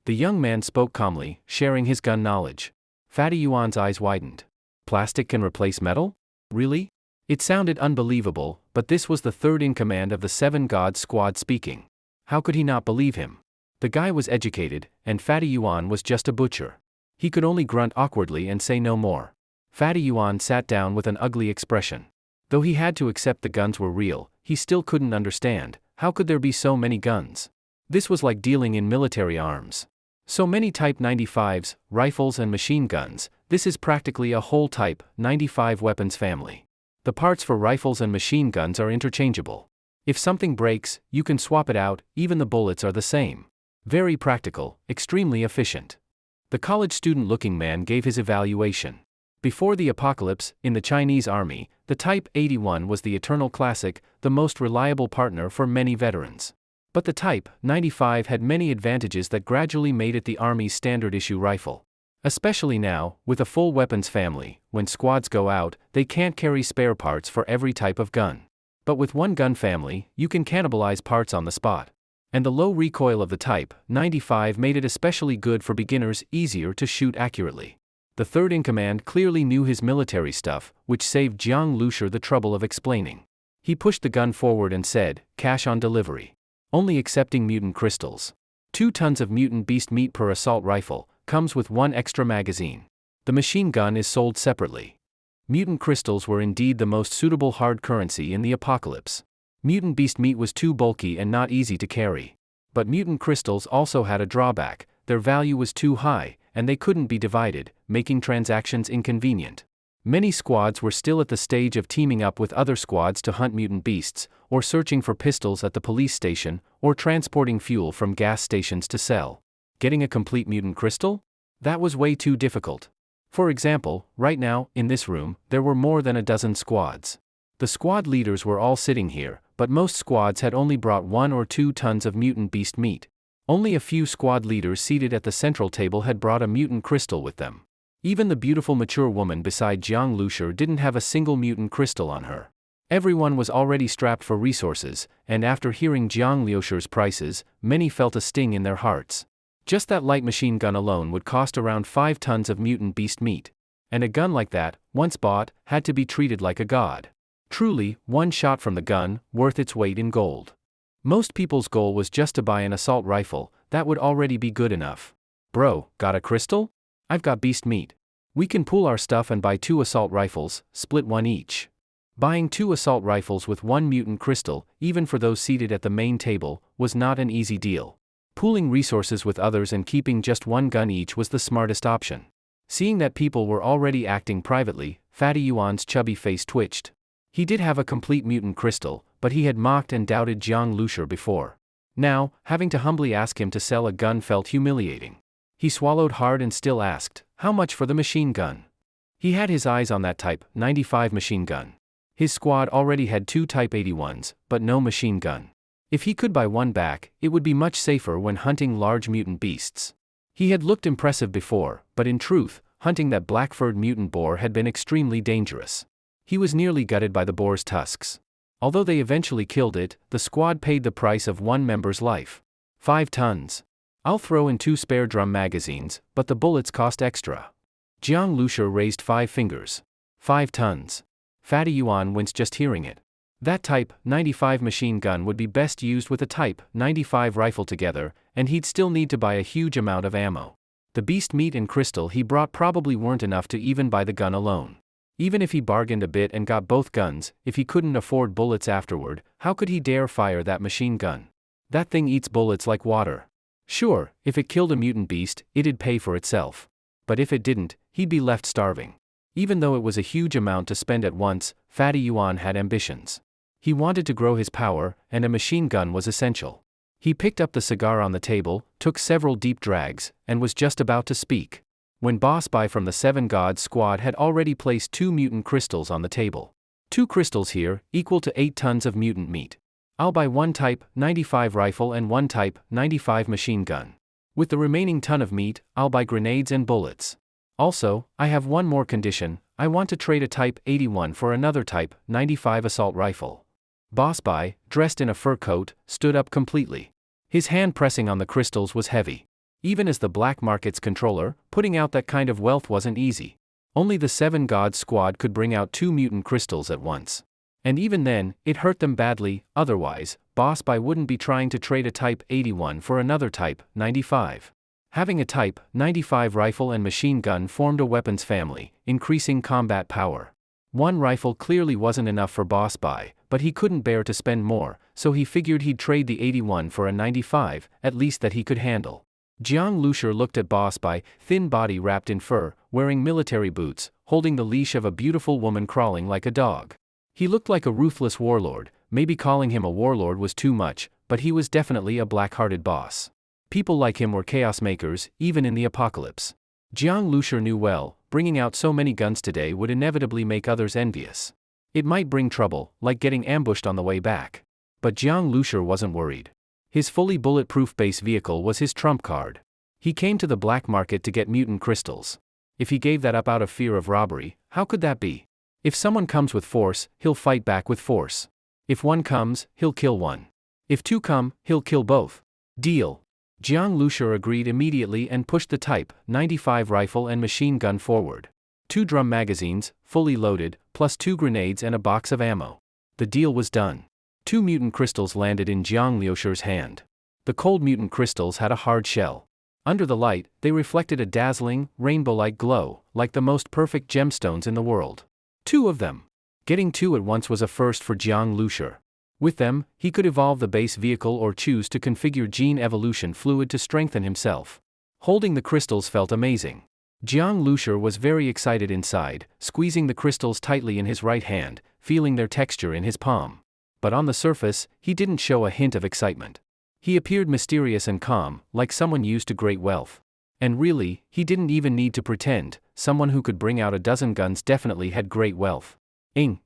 The young man spoke calmly, sharing his gun knowledge. Fatty Yuan's eyes widened. Plastic can replace metal? Really? It sounded unbelievable, but this was the 3rd in command of the 7 god squad speaking. How could he not believe him? The guy was educated, and Fatty Yuan was just a butcher. He could only grunt awkwardly and say no more. Fatty Yuan sat down with an ugly expression. Though he had to accept the guns were real, he still couldn't understand. How could there be so many guns? This was like dealing in military arms. So many Type 95s, rifles and machine guns, this is practically a whole Type 95 weapons family. The parts for rifles and machine guns are interchangeable. If something breaks, you can swap it out, even the bullets are the same. Very practical, extremely efficient. The college student-looking man gave his evaluation. Before the apocalypse, in the Chinese army, the Type 81 was the eternal classic, the most reliable partner for many veterans. But the Type 95 had many advantages that gradually made it the Army's standard-issue rifle. Especially now, with a full weapons family, when squads go out, they can't carry spare parts for every type of gun. But with one gun family, you can cannibalize parts on the spot. And the low recoil of the Type 95 made it especially good for beginners, easier to shoot accurately. The 3rd in command clearly knew his military stuff, which saved Jiang Lushur the trouble of explaining. He pushed the gun forward and said, "Cash on delivery. Only accepting mutant crystals. 2 tons of mutant beast meat per assault rifle, comes with 1 extra magazine. The machine gun is sold separately." Mutant crystals were indeed the most suitable hard currency in the apocalypse. Mutant beast meat was too bulky and not easy to carry. But mutant crystals also had a drawback: their value was too high, and they couldn't be divided, making transactions inconvenient. Many squads were still at the stage of teaming up with other squads to hunt mutant beasts, or searching for pistols at the police station, or transporting fuel from gas stations to sell. Getting a complete mutant crystal? That was way too difficult. For example, right now, in this room, there were more than a dozen squads. The squad leaders were all sitting here, but most squads had only brought 1 or 2 tons of mutant beast meat. Only a few squad leaders seated at the central table had brought a mutant crystal with them. Even the beautiful mature woman beside Jiang Lushur didn't have a single mutant crystal on her. Everyone was already strapped for resources, and after hearing Jiang Lushur's prices, many felt a sting in their hearts. Just that light machine gun alone would cost around 5 tons of mutant beast meat. And a gun like that, once bought, had to be treated like a god. Truly, one shot from the gun, worth its weight in gold. Most people's goal was just to buy an assault rifle, that would already be good enough. Bro, got a crystal? I've got beast meat. We can pool our stuff and buy 2 assault rifles, split one each. Buying 2 assault rifles with 1 mutant crystal, even for those seated at the main table, was not an easy deal. Pooling resources with others and keeping just 1 gun each was the smartest option. Seeing that people were already acting privately, Fatty Yuan's chubby face twitched. He did have a complete mutant crystal, but he had mocked and doubted Jiang Lushur before. Now, having to humbly ask him to sell a gun felt humiliating. He swallowed hard and still asked, how much for the machine gun? He had his eyes on that Type 95 machine gun. His squad already had 2 Type 81s, but no machine gun. If he could buy one back, it would be much safer when hunting large mutant beasts. He had looked impressive before, but in truth, hunting that black-furred mutant boar had been extremely dangerous. He was nearly gutted by the boar's tusks. Although they eventually killed it, the squad paid the price of one member's life. 5 tons. I'll throw in 2 spare drum magazines, but the bullets cost extra. Jiang Lushur raised 5 fingers. 5 tons. Fatty Yuan winced just hearing it. That Type 95 machine gun would be best used with a Type 95 rifle together, and he'd still need to buy a huge amount of ammo. The beast meat and crystal he brought probably weren't enough to even buy the gun alone. Even if he bargained a bit and got both guns, if he couldn't afford bullets afterward, how could he dare fire that machine gun? That thing eats bullets like water. Sure, if it killed a mutant beast, it'd pay for itself. But if it didn't, he'd be left starving. Even though it was a huge amount to spend at once, Fatty Yuan had ambitions. He wanted to grow his power, and a machine gun was essential. He picked up the cigar on the table, took several deep drags, and was just about to speak when Boss Bai from the 7 Gods squad had already placed 2 mutant crystals on the table. 2 crystals here, equal to 8 tons of mutant meat. I'll buy 1 Type 95 rifle and 1 Type 95 machine gun. With the remaining ton of meat, I'll buy grenades and bullets. Also, I have one more condition, I want to trade a Type 81 for another Type 95 assault rifle. Boss Bai, dressed in a fur coat, stood up completely. His hand pressing on the crystals was heavy. Even as the black market's controller, putting out that kind of wealth wasn't easy. Only the 7 Gods squad could bring out 2 mutant crystals at once. And even then, it hurt them badly, otherwise, Boss Bai wouldn't be trying to trade a Type 81 for another Type 95. Having a Type 95 rifle and machine gun formed a weapons family, increasing combat power. One rifle clearly wasn't enough for Boss Bai, but he couldn't bear to spend more, so he figured he'd trade the 81 for a 95, at least that he could handle. Jiang Lushur looked at Boss Bai, thin body wrapped in fur, wearing military boots, holding the leash of a beautiful woman crawling like a dog. He looked like a ruthless warlord, maybe calling him a warlord was too much, but he was definitely a black-hearted boss. People like him were chaos makers, even in the apocalypse. Jiang Lushur knew well, bringing out so many guns today would inevitably make others envious. It might bring trouble, like getting ambushed on the way back. But Jiang Lushur wasn't worried. His fully bulletproof base vehicle was his trump card. He came to the black market to get mutant crystals. If he gave that up out of fear of robbery, how could that be? If someone comes with force, he'll fight back with force. If one comes, he'll kill one. If 2 come, he'll kill both. Deal. Jiang Lushur agreed immediately and pushed the Type 95 rifle and machine gun forward. 2 drum magazines, fully loaded, plus 2 grenades and a box of ammo. The deal was done. 2 mutant crystals landed in Jiang Lushur's hand. The cold mutant crystals had a hard shell. Under the light, they reflected a dazzling, rainbow-like glow, like the most perfect gemstones in the world. 2 of them. Getting 2 at once was a first for Jiang Lushur. With them, he could evolve the base vehicle or choose to configure gene evolution fluid to strengthen himself. Holding the crystals felt amazing. Jiang Lushur was very excited inside, squeezing the crystals tightly in his right hand, feeling their texture in his palm. But on the surface, he didn't show a hint of excitement. He appeared mysterious and calm, like someone used to great wealth. And really, he didn't even need to pretend, someone who could bring out a dozen guns definitely had great wealth.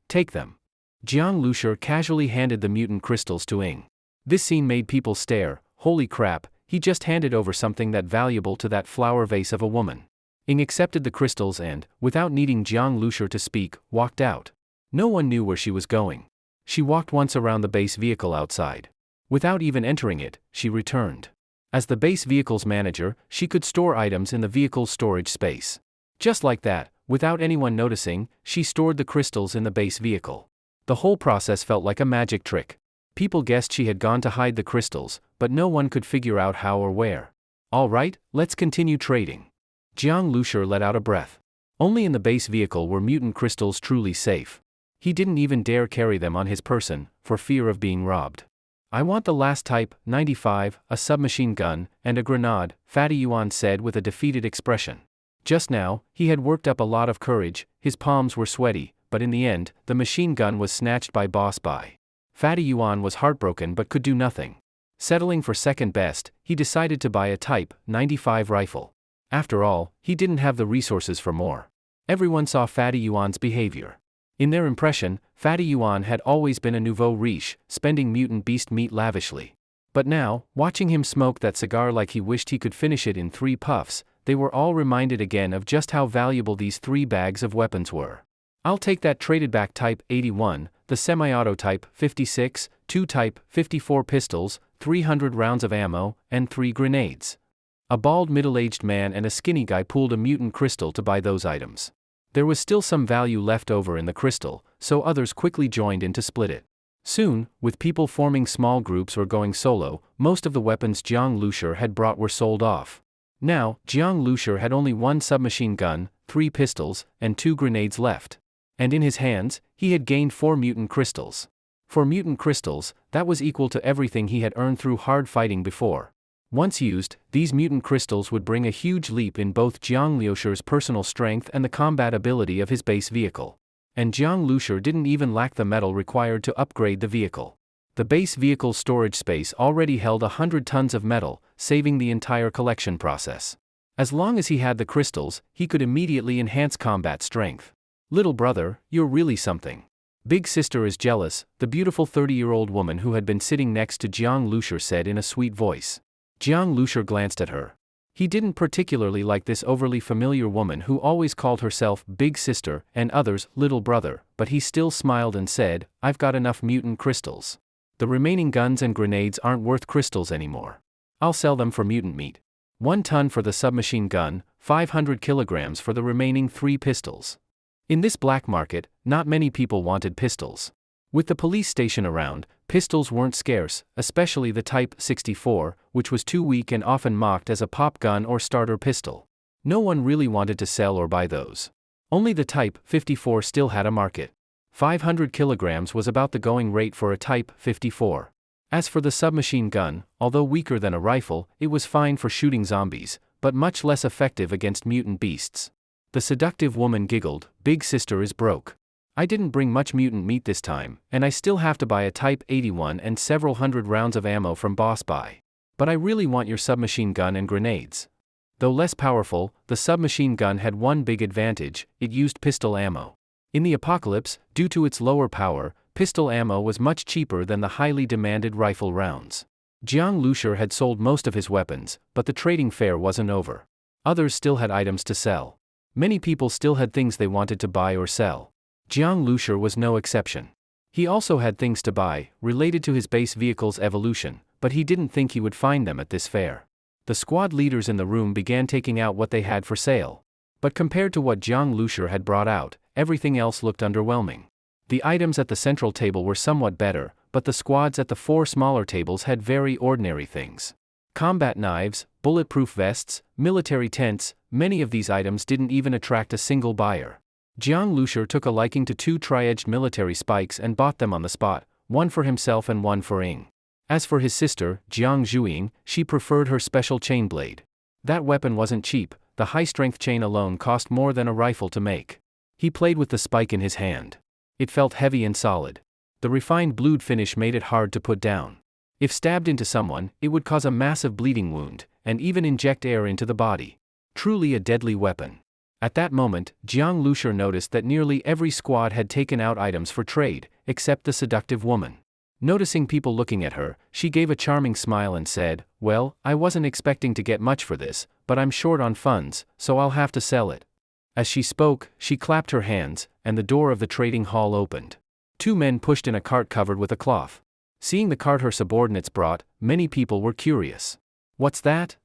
Take them. Jiang Lushur casually handed the mutant crystals to Ing. This scene made people stare, holy crap, he just handed over something that valuable to that flower vase of a woman. Ing accepted the crystals and, without needing Jiang Lushur to speak, walked out. No one knew where she was going. She walked once around the base vehicle outside. Without even entering it, she returned. As the base vehicle's manager, she could store items in the vehicle's storage space. Just like that, without anyone noticing, she stored the crystals in the base vehicle. The whole process felt like a magic trick. People guessed she had gone to hide the crystals, but no one could figure out how or where. All right, let's continue trading. Jiang Lushur let out a breath. Only in the base vehicle were mutant crystals truly safe. He didn't even dare carry them on his person, for fear of being robbed. I want the last type, 95, a submachine gun, and a grenade, Fatty Yuan said with a defeated expression. Just now, he had worked up a lot of courage, his palms were sweaty, but in the end, the machine gun was snatched by Boss Bai. Fatty Yuan was heartbroken but could do nothing. Settling for second best, he decided to buy a Type 95 rifle. After all, he didn't have the resources for more. Everyone saw Fatty Yuan's behavior. In their impression, Fatty Yuan had always been a nouveau riche, spending mutant beast meat lavishly. But now, watching him smoke that cigar like he wished he could finish it in 3 puffs, they were all reminded again of just how valuable these 3 bags of weapons were. I'll take that traded back Type 81, the semi-auto Type 56, 2 Type 54 pistols, 300 rounds of ammo, and 3 grenades. A bald middle-aged man and a skinny guy pulled a mutant crystal to buy those items. There was still some value left over in the crystal, so others quickly joined in to split it. Soon, with people forming small groups or going solo, most of the weapons Jiang Lushur had brought were sold off. Now, Jiang Lushur had only 1 submachine gun, 3 pistols, and 2 grenades left. And in his hands, he had gained 4 mutant crystals. For mutant crystals, that was equal to everything he had earned through hard fighting before. Once used, these mutant crystals would bring a huge leap in both Jiang Lushur's personal strength and the combat ability of his base vehicle. And Jiang Lushur didn't even lack the metal required to upgrade the vehicle. The base vehicle's storage space already held 100 tons of metal, saving the entire collection process. As long as he had the crystals, he could immediately enhance combat strength. Little brother, you're really something. Big sister is jealous, the beautiful 30-year-old woman who had been sitting next to Jiang Lushur said in a sweet voice. Jiang Lushur glanced at her. He didn't particularly like this overly familiar woman who always called herself Big Sister and others Little Brother, but he still smiled and said, I've got enough mutant crystals. The remaining guns and grenades aren't worth crystals anymore. I'll sell them for mutant meat. 1 ton for the submachine gun, 500 kilograms for the remaining 3 pistols. In this black market, not many people wanted pistols. With the police station around, pistols weren't scarce, especially the Type 64, which was too weak and often mocked as a pop gun or starter pistol. No one really wanted to sell or buy those. Only the Type 54 still had a market. 500 kilograms was about the going rate for a Type 54. As for the submachine gun, although weaker than a rifle, it was fine for shooting zombies, but much less effective against mutant beasts. The seductive woman giggled, Big sister is broke. I didn't bring much mutant meat this time, and I still have to buy a Type 81 and several hundred rounds of ammo from Boss Bai. But I really want your submachine gun and grenades. Though less powerful, the submachine gun had one big advantage, it used pistol ammo. In the apocalypse, due to its lower power, pistol ammo was much cheaper than the highly demanded rifle rounds. Jiang Lushur had sold most of his weapons, but the trading fair wasn't over. Others still had items to sell. Many people still had things they wanted to buy or sell. Jiang Lushur was no exception. He also had things to buy, related to his base vehicle's evolution, but he didn't think he would find them at this fair. The squad leaders in the room began taking out what they had for sale. But compared to what Jiang Lushur had brought out, everything else looked underwhelming. The items at the central table were somewhat better, but the squads at the 4 smaller tables had very ordinary things. Combat knives, bulletproof vests, military tents, many of these items didn't even attract a single buyer. Jiang Lushur took a liking to 2 tri-edged military spikes and bought them on the spot, one for himself and one for Ying. As for his sister, Jiang Zhuing, she preferred her special chain blade. That weapon wasn't cheap, the high-strength chain alone cost more than a rifle to make. He played with the spike in his hand. It felt heavy and solid. The refined blued finish made it hard to put down. If stabbed into someone, it would cause a massive bleeding wound, and even inject air into the body. Truly a deadly weapon. At that moment, Jiang Lushur noticed that nearly every squad had taken out items for trade, except the seductive woman. Noticing people looking at her, she gave a charming smile and said, Well, I wasn't expecting to get much for this, but I'm short on funds, so I'll have to sell it. As she spoke, she clapped her hands, and the door of the trading hall opened. 2 men pushed in a cart covered with a cloth. Seeing the cart her subordinates brought, many people were curious. What's that?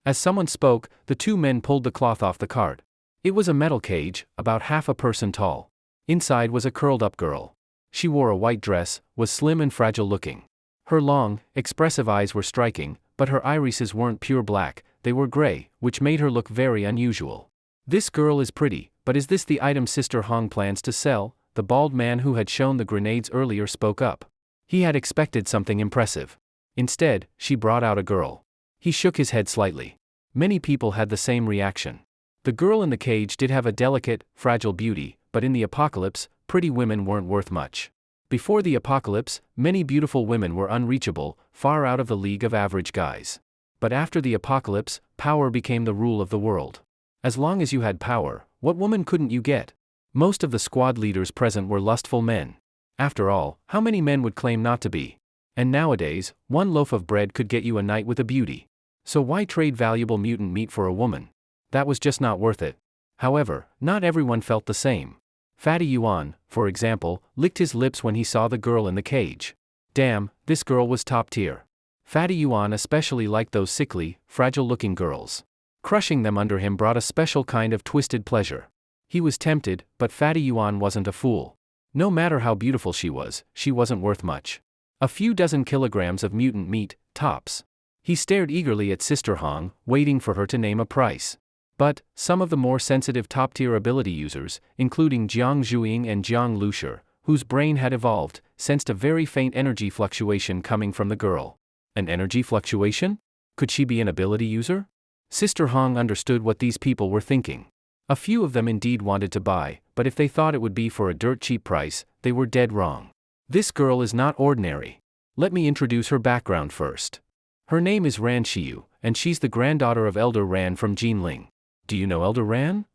As someone spoke, the 2 men pulled the cloth off the cart. It was a metal cage, about half a person tall. Inside was a curled-up girl. She wore a white dress, was slim and fragile-looking. Her long, expressive eyes were striking, but her irises weren't pure black, they were gray, which made her look very unusual. "This girl is pretty, but is this the item Sister Hong plans to sell?" The bald man who had shown the grenades earlier spoke up. He had expected something impressive. Instead, she brought out a girl. He shook his head slightly. Many people had the same reaction. The girl in the cage did have a delicate, fragile beauty, but in the apocalypse, pretty women weren't worth much. Before the apocalypse, many beautiful women were unreachable, far out of the league of average guys. But after the apocalypse, power became the rule of the world. As long as you had power, what woman couldn't you get? Most of the squad leaders present were lustful men. After all, how many men would claim not to be? And nowadays, one loaf of bread could get you a night with a beauty. So why trade valuable mutant meat for a woman? That was just not worth it. However, not everyone felt the same. Fatty Yuan, for example, licked his lips when he saw the girl in the cage. Damn, this girl was top tier. Fatty Yuan especially liked those sickly, fragile-looking girls. Crushing them under him brought a special kind of twisted pleasure. He was tempted, but Fatty Yuan wasn't a fool. No matter how beautiful she wasn't worth much. A few dozen kilograms of mutant meat, tops. He stared eagerly at Sister Hong, waiting for her to name a price. But, some of the more sensitive top-tier ability users, including Jiang Zhuing and Jiang Lushur, whose brain had evolved, sensed a very faint energy fluctuation coming from the girl. An energy fluctuation? Could she be an ability user? Sister Hong understood what these people were thinking. A few of them indeed wanted to buy, but if they thought it would be for a dirt-cheap price, they were dead wrong. This girl is not ordinary. Let me introduce her background first. Her name is Ran Xiu, and she's the granddaughter of Elder Ran from Jinling. Do you know Elder Ran?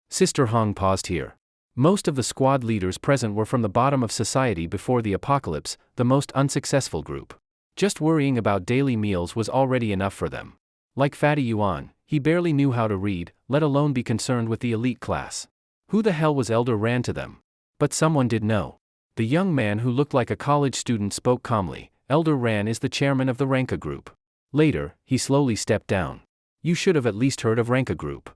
Sister Hong paused here. Most of the squad leaders present were from the bottom of society before the apocalypse, the most unsuccessful group. Just worrying about daily meals was already enough for them. Like Fatty Yuan, he barely knew how to read, let alone be concerned with the elite class. Who the hell was Elder Ran to them? But someone did know. The young man who looked like a college student spoke calmly. Elder Ran is the chairman of the Ranka Group. Later, he slowly stepped down. You should have at least heard of Ranka Group.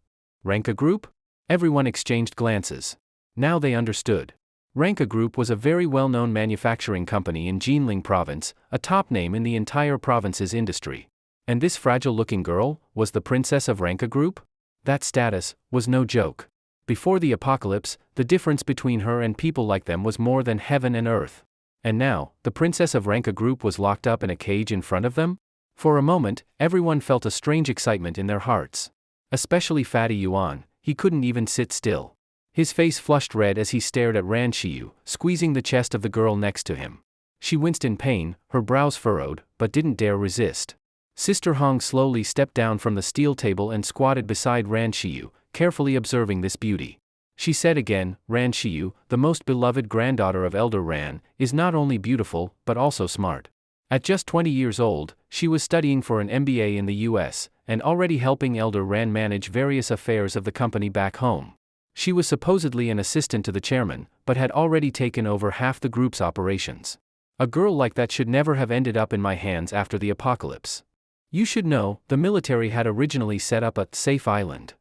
Ranka Group? Everyone exchanged glances. Now they understood. Ranka Group was a very well-known manufacturing company in Jinling province, a top name in the entire province's industry. And this fragile-looking girl was the princess of Ranka Group? That status was no joke. Before the apocalypse, the difference between her and people like them was more than heaven and earth. And now, the princess of Ranka Group was locked up in a cage in front of them? For a moment, everyone felt a strange excitement in their hearts. Especially Fatty Yuan, he couldn't even sit still. His face flushed red as he stared at Ran Xiu, squeezing the chest of the girl next to him. She winced in pain, her brows furrowed, but didn't dare resist. Sister Hong slowly stepped down from the steel table and squatted beside Ran Xiu, carefully observing this beauty. She said again, Ran Xiu, the most beloved granddaughter of Elder Ran, is not only beautiful, but also smart. At just 20 years old, she was studying for an MBA in the US, and already helping Elder Ran manage various affairs of the company back home. She was supposedly an assistant to the chairman, but had already taken over half the group's operations. A girl like that should never have ended up in my hands after the apocalypse. You should know, the military had originally set up a safe island.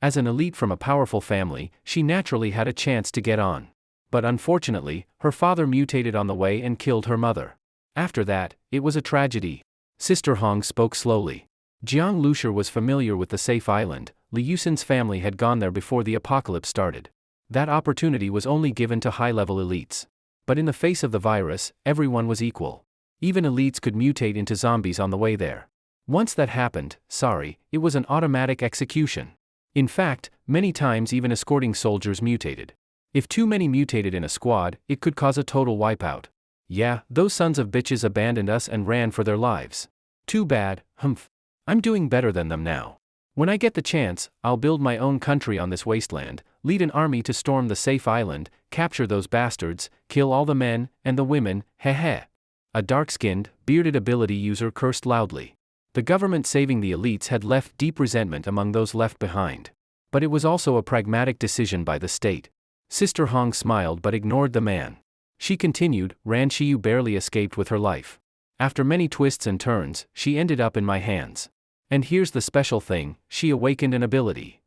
As an elite from a powerful family, she naturally had a chance to get on. But unfortunately, her father mutated on the way and killed her mother. After that, it was a tragedy. Sister Hong spoke slowly. Jiang Lushur was familiar with the safe island. Li Yusin's family had gone there before the apocalypse started. That opportunity was only given to high-level elites. But in the face of the virus, everyone was equal. Even elites could mutate into zombies on the way there. Once that happened, it was an automatic execution. In fact, many times even escorting soldiers mutated. If too many mutated in a squad, it could cause a total wipeout. Yeah, those sons of bitches abandoned us and ran for their lives. Too bad, humph. I'm doing better than them now. When I get the chance, I'll build my own country on this wasteland, lead an army to storm the safe island, capture those bastards, kill all the men, and the women, heh. A dark-skinned, bearded ability user cursed loudly. The government saving the elites had left deep resentment among those left behind. But it was also a pragmatic decision by the state. Sister Hong smiled but ignored the man. She continued, Ran Xiu barely escaped with her life. After many twists and turns, she ended up in my hands. And here's the special thing, she awakened an ability.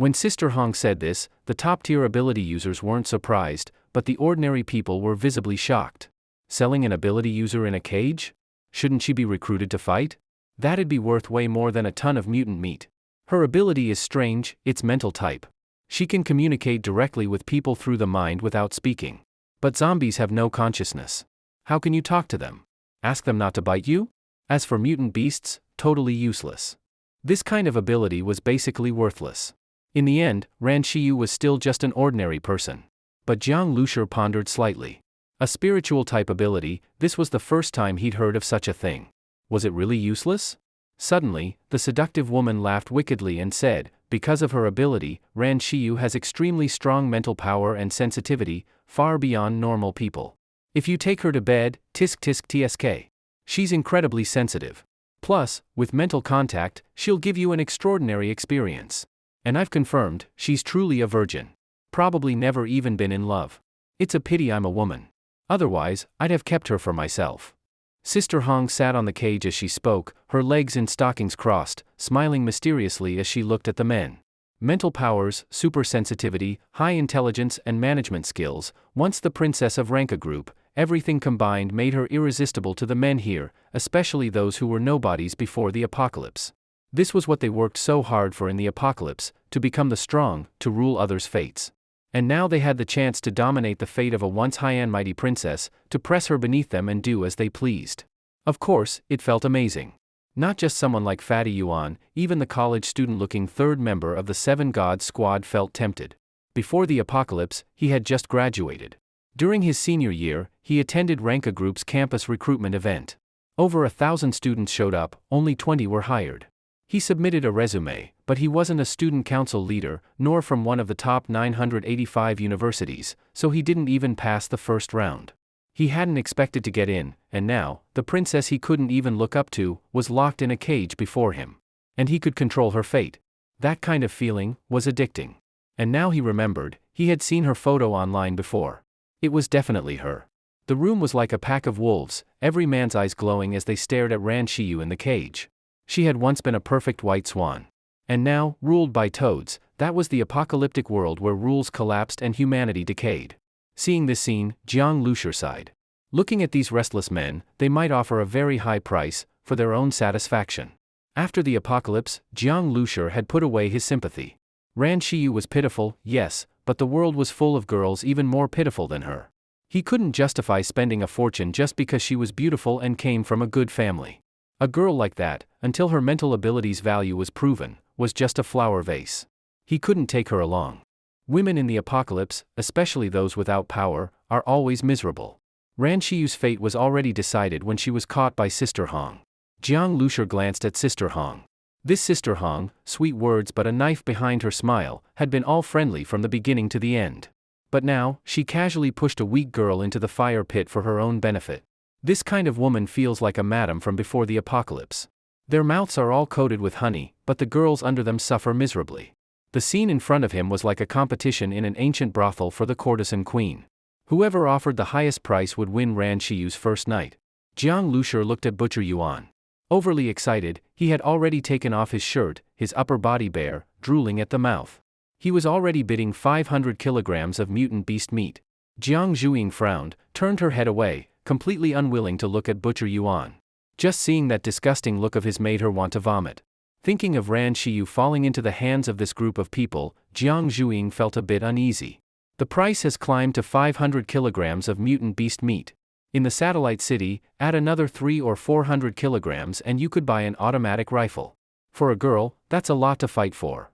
When Sister Hong said this, the top-tier ability users weren't surprised, but the ordinary people were visibly shocked. Selling an ability user in a cage? Shouldn't she be recruited to fight? That'd be worth way more than a ton of mutant meat. Her ability is strange, it's mental type. She can communicate directly with people through the mind without speaking. But zombies have no consciousness. How can you talk to them? Ask them not to bite you? As for mutant beasts, totally useless. This kind of ability was basically worthless. In the end, Ran Shiyu was still just an ordinary person. But Jiang Lushur pondered slightly. A spiritual type ability, this was the first time he'd heard of such a thing. Was it really useless? Suddenly, the seductive woman laughed wickedly and said, because of her ability, Ran Shiyu has extremely strong mental power and sensitivity, far beyond normal people. If you take her to bed, tisk tisk tsk. She's incredibly sensitive. Plus, with mental contact, she'll give you an extraordinary experience. And I've confirmed, she's truly a virgin. Probably never even been in love. It's a pity I'm a woman. Otherwise, I'd have kept her for myself. Sister Hong sat on the cage as she spoke, her legs in stockings crossed, smiling mysteriously as she looked at the men. Mental powers, super sensitivity, high intelligence and management skills, once the princess of Ranka group, everything combined made her irresistible to the men here, especially those who were nobodies before the apocalypse. This was what they worked so hard for in the apocalypse, to become the strong, to rule others' fates. And now they had the chance to dominate the fate of a once high and mighty princess, to press her beneath them and do as they pleased. Of course, it felt amazing. Not just someone like Fatty Yuan, even the college student-looking third member of the Seven Gods squad felt tempted. Before the apocalypse, he had just graduated. During his senior year, he attended Ranka Group's campus recruitment event. Over 1,000 students showed up, only 20 were hired. He submitted a resume, but he wasn't a student council leader, nor from one of the top 985 universities, so he didn't even pass the first round. He hadn't expected to get in, and now, the princess he couldn't even look up to, was locked in a cage before him. And he could control her fate. That kind of feeling was addicting. And now he remembered, he had seen her photo online before. It was definitely her. The room was like a pack of wolves, every man's eyes glowing as they stared at Ran Shiyu in the cage. She had once been a perfect white swan. And now, ruled by toads, that was the apocalyptic world where rules collapsed and humanity decayed. Seeing this scene, Jiang Lushur sighed. Looking at these restless men, they might offer a very high price, for their own satisfaction. After the apocalypse, Jiang Lushur had put away his sympathy. Ran Shiyu was pitiful, yes, but the world was full of girls even more pitiful than her. He couldn't justify spending a fortune just because she was beautiful and came from a good family. A girl like that, until her mental abilities' value was proven, was just a flower vase. He couldn't take her along. Women in the apocalypse, especially those without power, are always miserable. Ran Shiyu's fate was already decided when she was caught by Sister Hong. Jiang Lushur glanced at Sister Hong. This Sister Hong, sweet words but a knife behind her smile, had been all friendly from the beginning to the end. But now, she casually pushed a weak girl into the fire pit for her own benefit. This kind of woman feels like a madam from before the apocalypse. Their mouths are all coated with honey, but the girls under them suffer miserably. The scene in front of him was like a competition in an ancient brothel for the courtesan queen. Whoever offered the highest price would win Ran Shiyu's first night. Jiang Lushur looked at Butcher Yuan. Overly excited, he had already taken off his shirt, his upper body bare, drooling at the mouth. He was already bidding 500 kilograms of mutant beast meat. Jiang Zhuing frowned, turned her head away, completely unwilling to look at Butcher Yuan. Just seeing that disgusting look of his made her want to vomit. Thinking of Ran Shiyu falling into the hands of this group of people, Jiang Zhuing felt a bit uneasy. The price has climbed to 500 kilograms of mutant beast meat. In the satellite city, add another 300 or 400 kilograms and you could buy an automatic rifle. For a girl, that's a lot to fight for.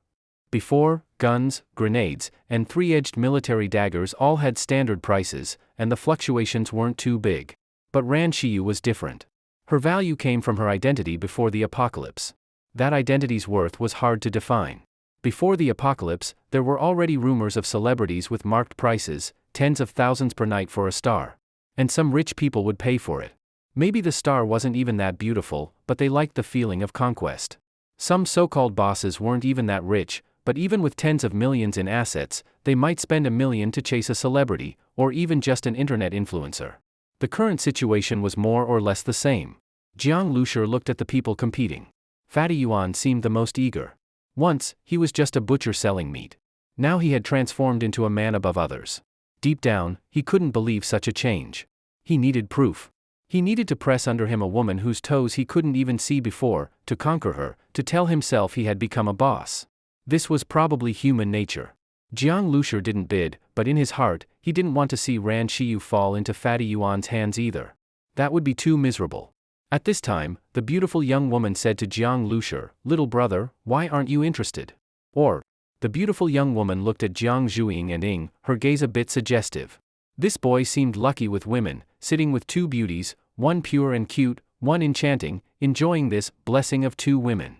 Before, guns, grenades, and three-edged military daggers all had standard prices, and the fluctuations weren't too big. But Ran Shiyu was different. Her value came from her identity before the apocalypse. That identity's worth was hard to define. Before the apocalypse, there were already rumors of celebrities with marked prices, tens of thousands per night for a star. And some rich people would pay for it. Maybe the star wasn't even that beautiful, but they liked the feeling of conquest. Some so-called bosses weren't even that rich, but even with tens of millions in assets, they might spend $1 million to chase a celebrity, or even just an internet influencer. The current situation was more or less the same. Jiang Lushur looked at the people competing. Fatty Yuan seemed the most eager. Once, he was just a butcher selling meat. Now he had transformed into a man above others. Deep down, he couldn't believe such a change. He needed proof. He needed to press under him a woman whose toes he couldn't even see before, to conquer her, to tell himself he had become a boss. This was probably human nature. Jiang Lushi didn't bid, but in his heart, he didn't want to see Ran Xiyu fall into Fatty Yuan's hands either. That would be too miserable. At this time, the beautiful young woman said to Jiang Lushi, "Little brother, why aren't you interested?" Or, the beautiful young woman looked at Jiang Zhuing and Ying, her gaze a bit suggestive. This boy seemed lucky with women, sitting with two beauties, one pure and cute, one enchanting, enjoying this blessing of two women.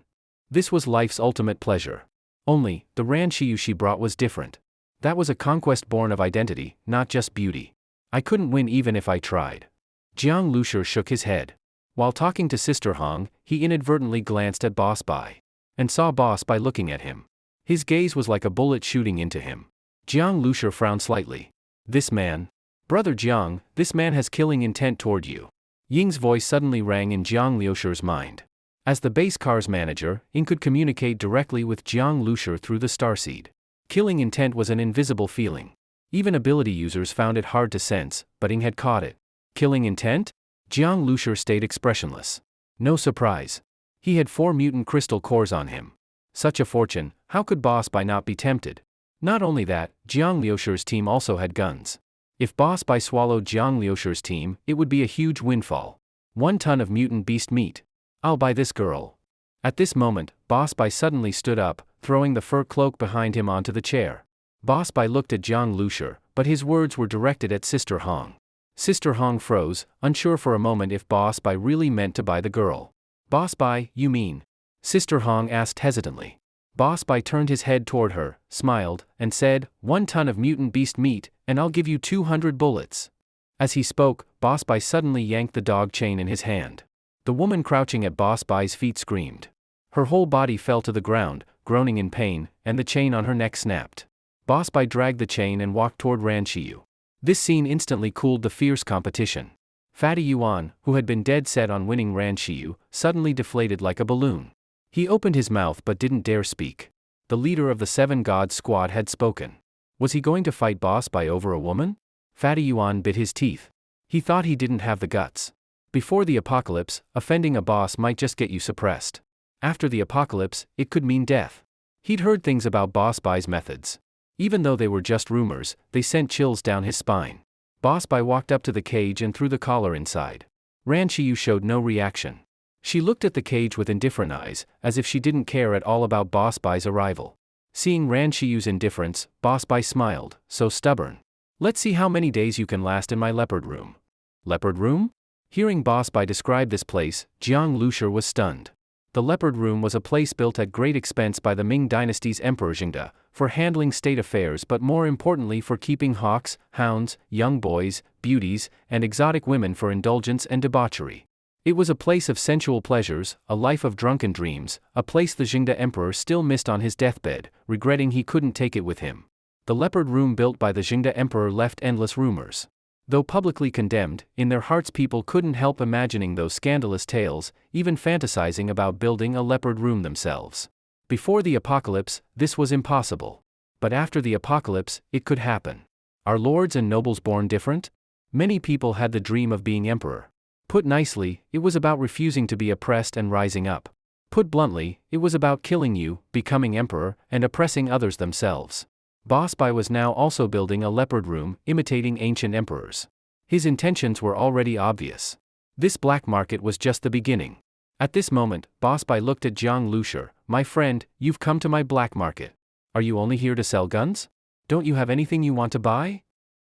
This was life's ultimate pleasure. Only, the Ran Xiyu she brought was different. That was a conquest born of identity, not just beauty. I couldn't win even if I tried. Jiang Lushi shook his head. While talking to Sister Hong, he inadvertently glanced at Boss Bai. And saw Boss Bai looking at him. His gaze was like a bullet shooting into him. Jiang Lushi frowned slightly. "This man? Brother Jiang, this man has killing intent toward you." Ying's voice suddenly rang in Jiang Liushi's mind. As the base car's manager, Ying could communicate directly with Jiang Lushi through the starseed. Killing intent was an invisible feeling. Even ability users found it hard to sense, but Ying had caught it. Killing intent? Jiang Lushi stayed expressionless. No surprise. He had 4 mutant crystal cores on him. Such a fortune, how could Boss Bai not be tempted? Not only that, Jiang Liushi's team also had guns. If Boss Bai swallowed Jiang Liushi's team, it would be a huge windfall. 1 ton of mutant beast meat. I'll buy this girl. At this moment, Boss Bai suddenly stood up, throwing the fur cloak behind him onto the chair. Boss Bai looked at Jiang Lushi, but his words were directed at Sister Hong. Sister Hong froze, unsure for a moment if Boss Bai really meant to buy the girl. "Boss Bai, you mean?" Sister Hong asked hesitantly. Boss Bai turned his head toward her, smiled, and said, 1 ton of mutant beast meat, and I'll give you 200 bullets. As he spoke, Boss Bai suddenly yanked the dog chain in his hand. The woman crouching at Boss Bai's feet screamed. Her whole body fell to the ground, groaning in pain, and the chain on her neck snapped. Boss Bai dragged the chain and walked toward Ran Xiyu. This scene instantly cooled the fierce competition. Fatty Yuan, who had been dead set on winning Ran Xiyu, suddenly deflated like a balloon. He opened his mouth but didn't dare speak. The leader of the 7 Gods squad had spoken. Was he going to fight Boss Bai over a woman? Fatty Yuan bit his teeth. He thought he didn't have the guts. Before the apocalypse, offending a boss might just get you suppressed. After the apocalypse, it could mean death. He'd heard things about Boss Bai's methods. Even though they were just rumors, they sent chills down his spine. Boss Bai walked up to the cage and threw the collar inside. Ran Xiyu showed no reaction. She looked at the cage with indifferent eyes, as if she didn't care at all about Boss Bai's arrival. Seeing Ran Xiyu's indifference, Boss Bai smiled, so stubborn. "Let's see how many days you can last in my leopard room." Leopard room? Hearing Boss Bai describe this place, Jiang Lushi was stunned. The leopard room was a place built at great expense by the Ming dynasty's Emperor Zheng, for handling state affairs but more importantly for keeping hawks, hounds, young boys, beauties, and exotic women for indulgence and debauchery. It was a place of sensual pleasures, a life of drunken dreams, a place the Zheng Emperor still missed on his deathbed, regretting he couldn't take it with him. The leopard room built by the Zheng Emperor left endless rumors. Though publicly condemned, in their hearts people couldn't help imagining those scandalous tales, even fantasizing about building a leopard room themselves. Before the apocalypse, this was impossible. But after the apocalypse, it could happen. Are lords and nobles born different? Many people had the dream of being emperor. Put nicely, it was about refusing to be oppressed and rising up. Put bluntly, it was about killing you, becoming emperor, and oppressing others themselves. Boss Bai was now also building a leopard room, imitating ancient emperors. His intentions were already obvious. This black market was just the beginning. At this moment, Boss Bai looked at Jiang Lushi. "My friend, you've come to my black market. Are you only here to sell guns? Don't you have anything you want to buy?"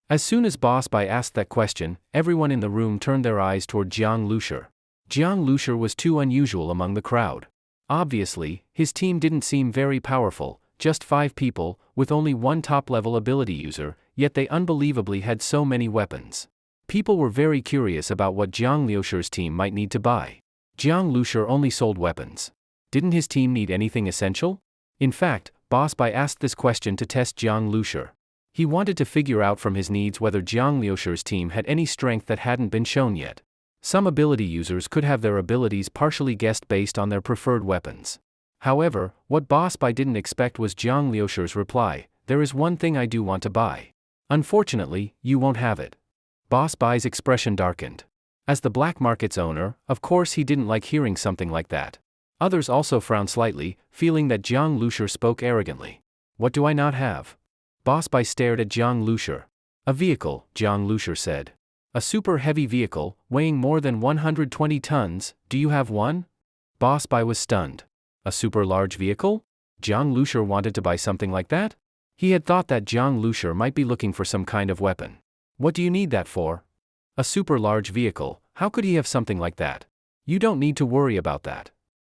As soon as Boss Bai asked that question, everyone in the room turned their eyes toward Jiang Lushi. Jiang Lushi was too unusual among the crowd. Obviously, his team didn't seem very powerful. Just 5 people, with only 1 top-level ability user, yet they unbelievably had so many weapons. People were very curious about what Jiang Liushi's team might need to buy. Jiang Lushi only sold weapons. Didn't his team need anything essential? In fact, Boss Bai asked this question to test Jiang Lushi. He wanted to figure out from his needs whether Jiang Liushi's team had any strength that hadn't been shown yet. Some ability users could have their abilities partially guessed based on their preferred weapons. However, what Boss Bai didn't expect was Jiang Liusher's reply, "There is one thing I do want to buy. Unfortunately, you won't have it." Boss Bai's expression darkened. As the black market's owner, of course he didn't like hearing something like that. Others also frowned slightly, feeling that Jiang Liusher spoke arrogantly. "What do I not have?" Boss Bai stared at Jiang Liusher. "A vehicle," Jiang Liusher said. "A super heavy vehicle, weighing more than 120 tons, do you have one?" Boss Bai was stunned. A super large vehicle? Jiang Liusher wanted to buy something like that? He had thought that Jiang Liusher might be looking for some kind of weapon. "What do you need that for?" "A super large vehicle, how could he have something like that?" "You don't need to worry about that."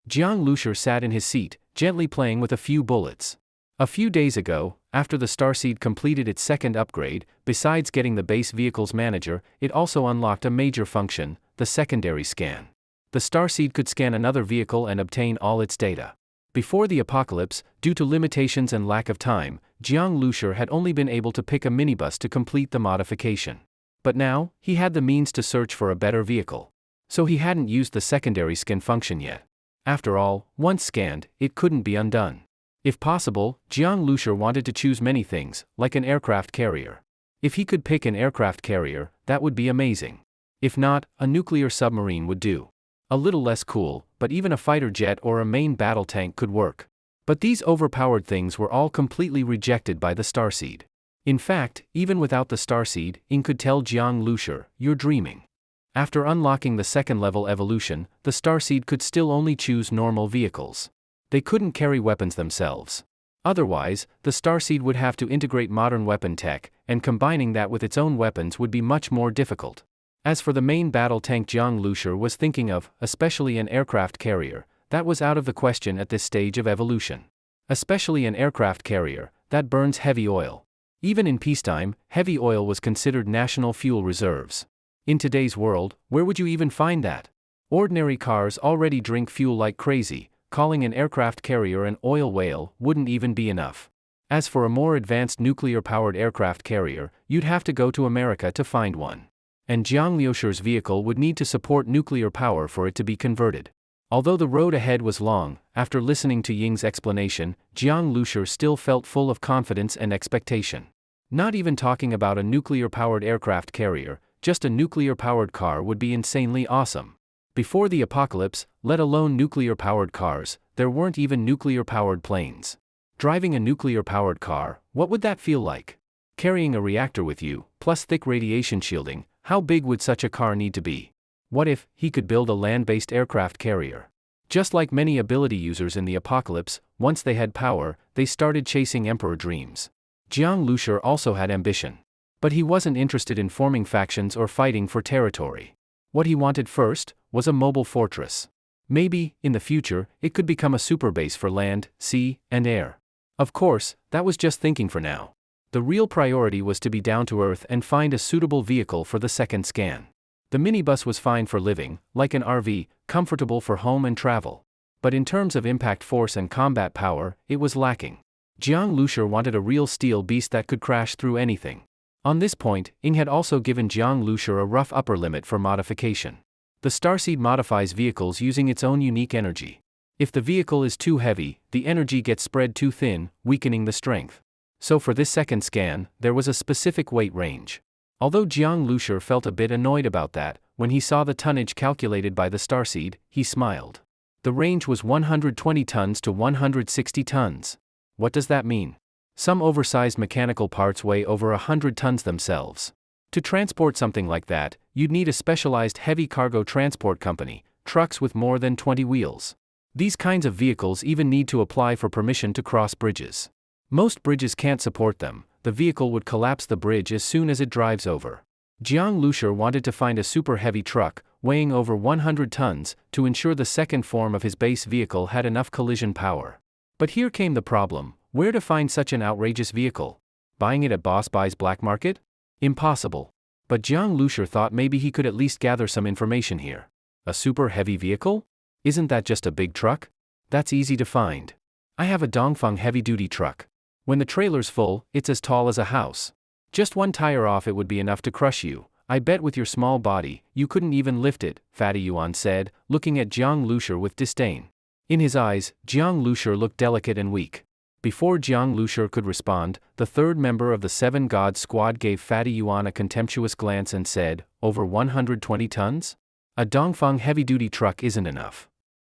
Jiang Liusher sat in his seat, gently playing with a few bullets. A few days ago, after the Starseed completed its second upgrade, besides getting the base vehicle's manager, it also unlocked a major function, the secondary scan. The Starseed could scan another vehicle and obtain all its data. Before the apocalypse, due to limitations and lack of time, Jiang Liusher had only been able to pick a minibus to complete the modification. But now, he had the means to search for a better vehicle. So he hadn't used the secondary scan function yet. After all, once scanned, it couldn't be undone. If possible, Jiang Liusher wanted to choose many things, like an aircraft carrier. If he could pick an aircraft carrier, that would be amazing. If not, a nuclear submarine would do. A little less cool, but even a fighter jet or a main battle tank could work. But these overpowered things were all completely rejected by the Starseed. In fact, even without the Starseed, Ing could tell Jiang Liusher, "You're dreaming." After unlocking the second-level evolution, the Starseed could still only choose normal vehicles. They couldn't carry weapons themselves. Otherwise, the Starseed would have to integrate modern weapon tech, and combining that with its own weapons would be much more difficult. As for the main battle tank Jiang Liusher was thinking of, especially an aircraft carrier, that was out of the question at this stage of evolution. Especially an aircraft carrier, that burns heavy oil. Even in peacetime, heavy oil was considered national fuel reserves. In today's world, where would you even find that? Ordinary cars already drink fuel like crazy, calling an aircraft carrier an oil whale wouldn't even be enough. As for a more advanced nuclear-powered aircraft carrier, you'd have to go to America to find one. And Jiang Liusher's vehicle would need to support nuclear power for it to be converted. Although the road ahead was long, after listening to Ying's explanation, Jiang Liusher still felt full of confidence and expectation. Not even talking about a nuclear-powered aircraft carrier, just a nuclear-powered car would be insanely awesome. Before the apocalypse, let alone nuclear-powered cars, there weren't even nuclear-powered planes. Driving a nuclear-powered car, what would that feel like? Carrying a reactor with you, plus thick radiation shielding, how big would such a car need to be? What if he could build a land-based aircraft carrier? Just like many ability users in the apocalypse, once they had power, they started chasing emperor dreams. Jiang Liusher also had ambition. But he wasn't interested in forming factions or fighting for territory. What he wanted first was a mobile fortress. Maybe, in the future, it could become a super base for land, sea, and air. Of course, that was just thinking for now. The real priority was to be down to earth and find a suitable vehicle for the second scan. The minibus was fine for living, like an RV, comfortable for home and travel. But in terms of impact force and combat power, it was lacking. Jiang Liusher wanted a real steel beast that could crash through anything. On this point, Ing had also given Jiang Liusher a rough upper limit for modification. The Starseed modifies vehicles using its own unique energy. If the vehicle is too heavy, the energy gets spread too thin, weakening the strength. So for this second scan, there was a specific weight range. Although Jiang Liusher felt a bit annoyed about that, when he saw the tonnage calculated by the Starseed, he smiled. The range was 120 tons to 160 tons. What does that mean? Some oversized mechanical parts weigh over 100 tons themselves. To transport something like that, you'd need a specialized heavy cargo transport company, trucks with more than 20 wheels. These kinds of vehicles even need to apply for permission to cross bridges. Most bridges can't support them, the vehicle would collapse the bridge as soon as it drives over. Jiang Liusher wanted to find a super heavy truck, weighing over 100 tons, to ensure the second form of his base vehicle had enough collision power. But here came the problem. Where to find such an outrageous vehicle? Buying it at Boss Bai's black market? Impossible. But Jiang Liusher thought maybe he could at least gather some information here. A super heavy vehicle? Isn't that just a big truck? That's easy to find. I have a Dongfeng heavy-duty truck. When the trailer's full, it's as tall as a house. Just one tire off it would be enough to crush you. I bet with your small body, you couldn't even lift it, Fatty Yuan said, looking at Jiang Liusher with disdain. In his eyes, Jiang Lushur looked delicate and weak. Before Jiang Lushur could respond, the third member of the Seven Gods squad gave Fatty Yuan a contemptuous glance and said, "Over 120 tons? A Dongfeng heavy-duty truck isn't enough.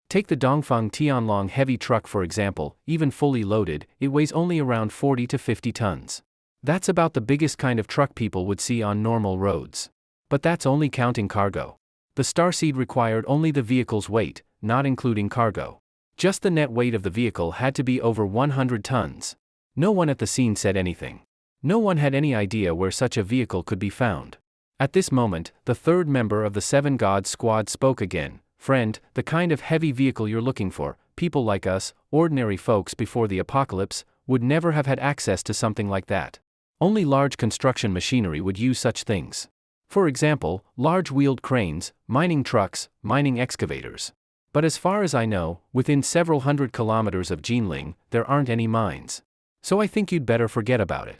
Take the Dongfeng Tianlong heavy truck for example, even fully loaded, it weighs only around 40 to 50 tons. That's about the biggest kind of truck people would see on normal roads. But that's only counting cargo. The starseed required only the vehicle's weight, not including cargo. Just the net weight of the vehicle had to be over 100 tons. No one at the scene said anything. No one had any idea where such a vehicle could be found. At this moment, the third member of the Seven Gods squad spoke again. "Friend, the kind of heavy vehicle you're looking for, people like us, ordinary folks before the apocalypse, would never have had access to something like that. Only large construction machinery would use such things. For example, large wheeled cranes, mining trucks, mining excavators. But as far as I know, within several hundred kilometers of Jinling, there aren't any mines. So I think you'd better forget about it."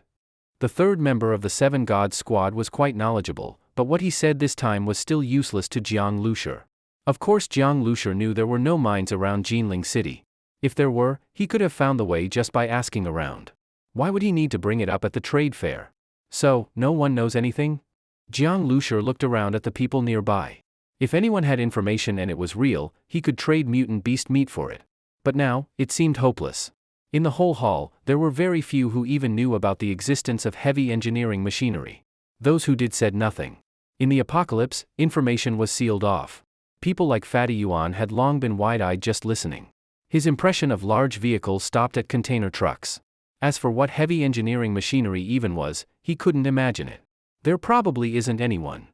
The third member of the Seven Gods squad was quite knowledgeable, but what he said this time was still useless to Jiang Lushur. Of course Jiang Lushur knew there were no mines around Jinling City. If there were, he could have found the way just by asking around. Why would he need to bring it up at the trade fair? So, no one knows anything? Jiang Lushur looked around at the people nearby. If anyone had information and it was real, he could trade mutant beast meat for it. But now, it seemed hopeless. In the whole hall, there were very few who even knew about the existence of heavy engineering machinery. Those who did said nothing. In the apocalypse, information was sealed off. People like Fatty Yuan had long been wide-eyed just listening. His impression of large vehicles stopped at container trucks. As for what heavy engineering machinery even was, he couldn't imagine it. There probably isn't anyone.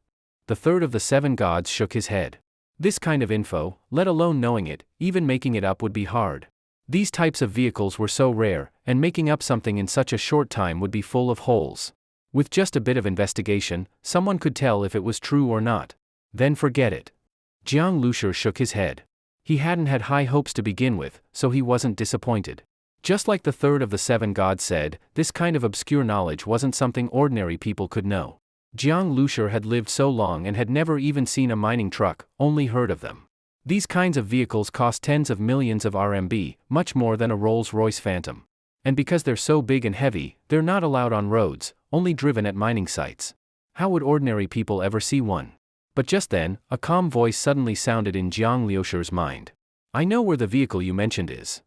The third of the Seven Gods shook his head. This kind of info, let alone knowing it, even making it up would be hard. These types of vehicles were so rare, and making up something in such a short time would be full of holes. With just a bit of investigation, someone could tell if it was true or not. Then forget it. Jiang Lushur shook his head. He hadn't had high hopes to begin with, so he wasn't disappointed. Just like the third of the Seven Gods said, this kind of obscure knowledge wasn't something ordinary people could know. Jiang Lushur had lived so long and had never even seen a mining truck, only heard of them. These kinds of vehicles cost tens of millions of RMB, much more than a Rolls-Royce Phantom. And because they're so big and heavy, they're not allowed on roads, only driven at mining sites. How would ordinary people ever see one? But just then, a calm voice suddenly sounded in Jiang Lushur's mind. "I know where the vehicle you mentioned is."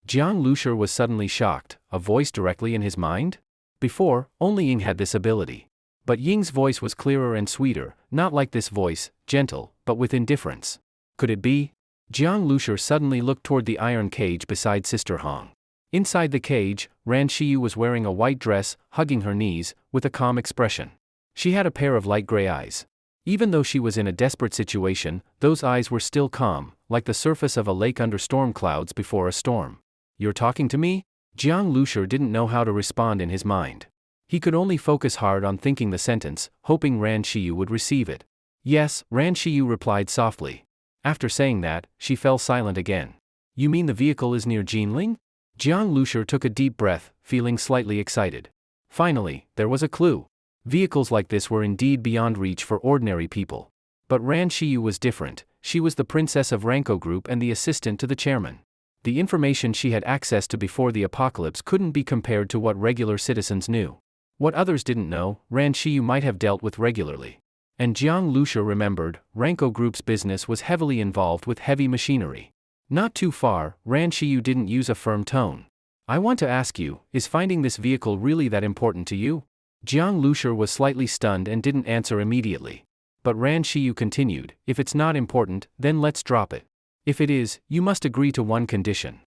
Jiang Lushur was suddenly shocked, a voice directly in his mind? Before, only Ying had this ability. But Ying's voice was clearer and sweeter, not like this voice, gentle, but with indifference. Could it be? Jiang Lushur suddenly looked toward the iron cage beside Sister Hong. Inside the cage, Ran Shiyu was wearing a white dress, hugging her knees, with a calm expression. She had a pair of light gray eyes. Even though she was in a desperate situation, those eyes were still calm, like the surface of a lake under storm clouds before a storm. "You're talking to me?" Jiang Lushur didn't know how to respond in his mind. He could only focus hard on thinking the sentence, hoping Ran Shiyu would receive it. "Yes," Ran Shiyu replied softly. After saying that, she fell silent again. "You mean the vehicle is near Jinling?" Jiang Lushur took a deep breath, feeling slightly excited. Finally, there was a clue. Vehicles like this were indeed beyond reach for ordinary people. But Ran Shiyu was different. She was the princess of Ranko Group and the assistant to the chairman. The information she had access to before the apocalypse couldn't be compared to what regular citizens knew. What others didn't know, Ran Shiyu might have dealt with regularly. And Jiang Lushur remembered, Ranko Group's business was heavily involved with heavy machinery. Not too far, Ran Shiyu didn't use a firm tone. "I want to ask you, is finding this vehicle really that important to you?" Jiang Lushur was slightly stunned and didn't answer immediately. But Ran Shiyu continued, "If it's not important, then let's drop it. If it is, you must agree to one condition."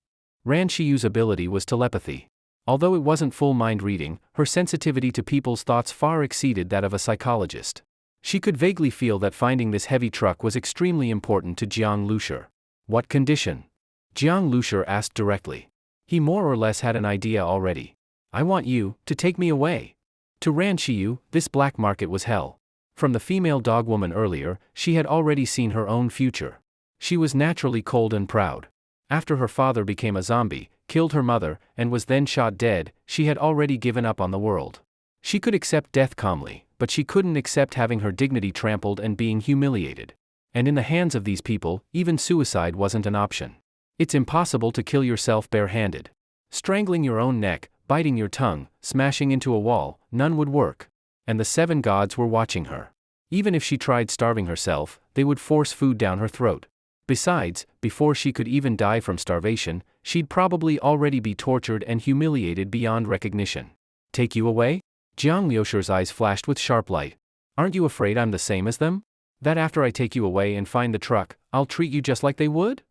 Ran Shiyu's ability was telepathy. Although it wasn't full mind reading, her sensitivity to people's thoughts far exceeded that of a psychologist. She could vaguely feel that finding this heavy truck was extremely important to Jiang Lushur. "What condition?" Jiang Lushur asked directly. He more or less had an idea already. "I want you to take me away." To Ran Shiyu, this black market was hell. From the female dog woman earlier, she had already seen her own future. She was naturally cold and proud. After her father became a zombie, killed her mother, and was then shot dead, she had already given up on the world. She could accept death calmly, but she couldn't accept having her dignity trampled and being humiliated. And in the hands of these people, even suicide wasn't an option. It's impossible to kill yourself barehanded. Strangling your own neck, biting your tongue, smashing into a wall, none would work. And the 7 gods were watching her. Even if she tried starving herself, they would force food down her throat. Besides, before she could even die from starvation, she'd probably already be tortured and humiliated beyond recognition. Take you away? Jiang Liusher's eyes flashed with sharp light. Aren't you afraid I'm the same as them? That after I take you away and find the truck, I'll treat you just like they would?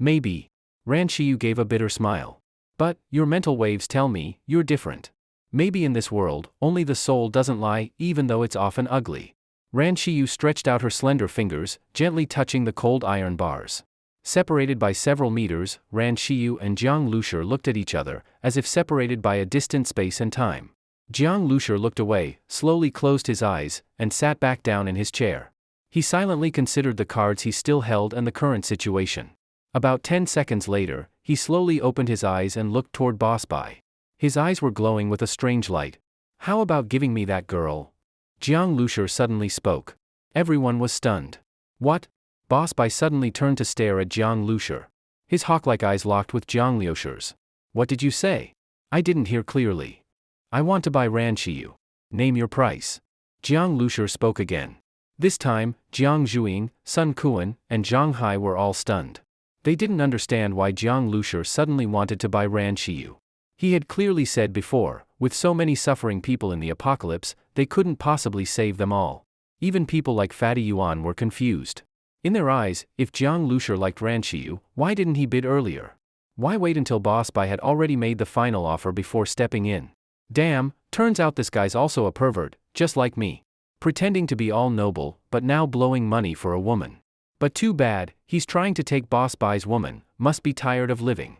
Maybe. Ran Shiyu gave a bitter smile. But, your mental waves tell me, you're different. Maybe in this world, only the soul doesn't lie, even though it's often ugly. Ran Shiyu stretched out her slender fingers, gently touching the cold iron bars. Separated by several meters, Ran Shiyu and Jiang Liusher looked at each other, as if separated by a distant space and time. Jiang Liusher looked away, slowly closed his eyes, and sat back down in his chair. He silently considered the cards he still held and the current situation. About 10 seconds later, he slowly opened his eyes and looked toward Boss Bai. His eyes were glowing with a strange light. How about giving me that girl? Jiang Liusher suddenly spoke. Everyone was stunned. What? Boss Bai suddenly turned to stare at Jiang Liusher. His hawk-like eyes locked with Jiang Liusher's. What did you say? I didn't hear clearly. I want to buy Ran Shiyu. Name your price. Jiang Liusher spoke again. This time, Jiang Zhuing, Sun Kuan, and Zhang Hai were all stunned. They didn't understand why Jiang Liusher suddenly wanted to buy Ran Shiyu. He had clearly said before, with so many suffering people in the apocalypse, they couldn't possibly save them all. Even people like Fatty Yuan were confused. In their eyes, if Jiang Liusher liked Ran Shiyu, why didn't he bid earlier? Why wait until Boss Bai had already made the final offer before stepping in? Damn, turns out this guy's also a pervert, just like me. Pretending to be all noble, but now blowing money for a woman. But too bad, he's trying to take Boss Bai's woman, must be tired of living.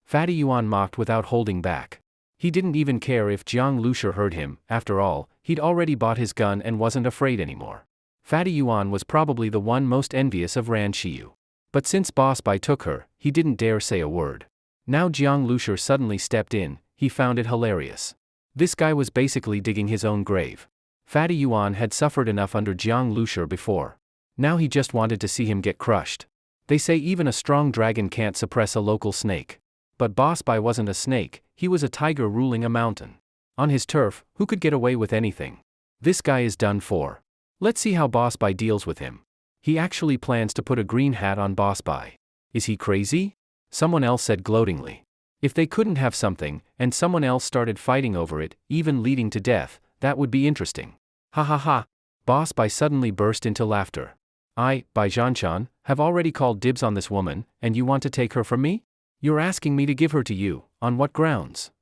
Fatty Yuan mocked without holding back. He didn't even care if Jiang Liusher heard him, after all, he'd already bought his gun and wasn't afraid anymore. Fatty Yuan was probably the one most envious of Ran Shiyu. But since Boss Bai took her, he didn't dare say a word. Now Jiang Liusher suddenly stepped in, he found it hilarious. This guy was basically digging his own grave. Fatty Yuan had suffered enough under Jiang Liusher before. Now he just wanted to see him get crushed. They say even a strong dragon can't suppress a local snake. But Boss Bai wasn't a snake, he was a tiger ruling a mountain. On his turf, who could get away with anything? This guy is done for. Let's see how Boss Bai deals with him. He actually plans to put a green hat on Boss Bai. Is he crazy? Someone else said gloatingly. If they couldn't have something, and someone else started fighting over it, even leading to death, that would be interesting. Ha ha ha. Boss Bai suddenly burst into laughter. I, Bai Zhanshan, have already called dibs on this woman, and you want to take her from me? You're asking me to give her to you, on what grounds?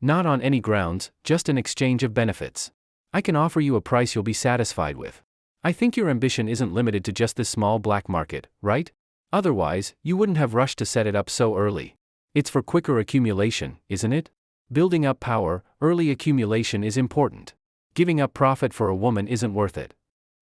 Not on any grounds, just an exchange of benefits. I can offer you a price you'll be satisfied with. I think your ambition isn't limited to just this small black market, right? Otherwise, you wouldn't have rushed to set it up so early. It's for quicker accumulation, isn't it? Building up power, early accumulation is important. Giving up profit for a woman isn't worth it.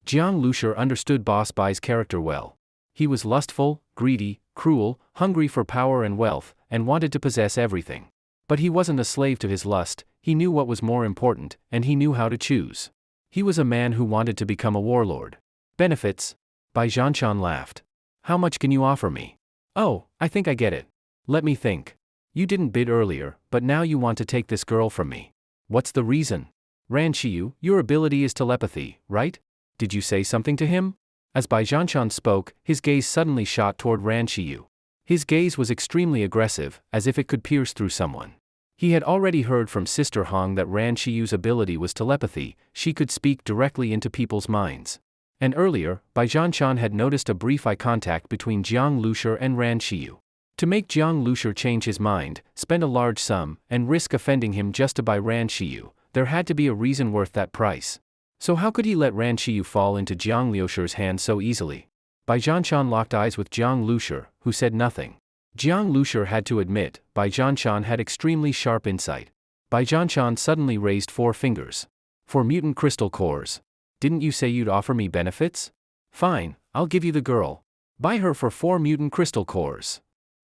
Jiang Liusher understood Boss Bai's character well. He was lustful, greedy, cruel, hungry for power and wealth, and wanted to possess everything. But he wasn't a slave to his lust, he knew what was more important, and he knew how to choose. He was a man who wanted to become a warlord. Benefits? Bai Zhanshan laughed. How much can you offer me? Oh, I think I get it. Let me think. You didn't bid earlier, but now you want to take this girl from me. What's the reason? Ran Shiyu, your ability is telepathy, right? Did you say something to him? As Bai Zhanshan spoke, his gaze suddenly shot toward Ran Shiyu. His gaze was extremely aggressive, as if it could pierce through someone. He had already heard from Sister Hong that Ran Shiyu's ability was telepathy, she could speak directly into people's minds. And earlier, Bai Zhanshan had noticed a brief eye contact between Jiang Liusher and Ran Shiyu. To make Jiang Liusher change his mind, spend a large sum, and risk offending him just to buy Ran Shiyu, there had to be a reason worth that price. So how could he let Ran Shiyu fall into Jiang Liusher's hands so easily? Bai Zhanshan locked eyes with Jiang Liusher, who said nothing. Jiang Liusher had to admit, Bai Zhanshan had extremely sharp insight. Bai Zhanshan suddenly raised 4 fingers. For mutant crystal cores. Didn't you say you'd offer me benefits? Fine, I'll give you the girl. Buy her for 4 mutant crystal cores.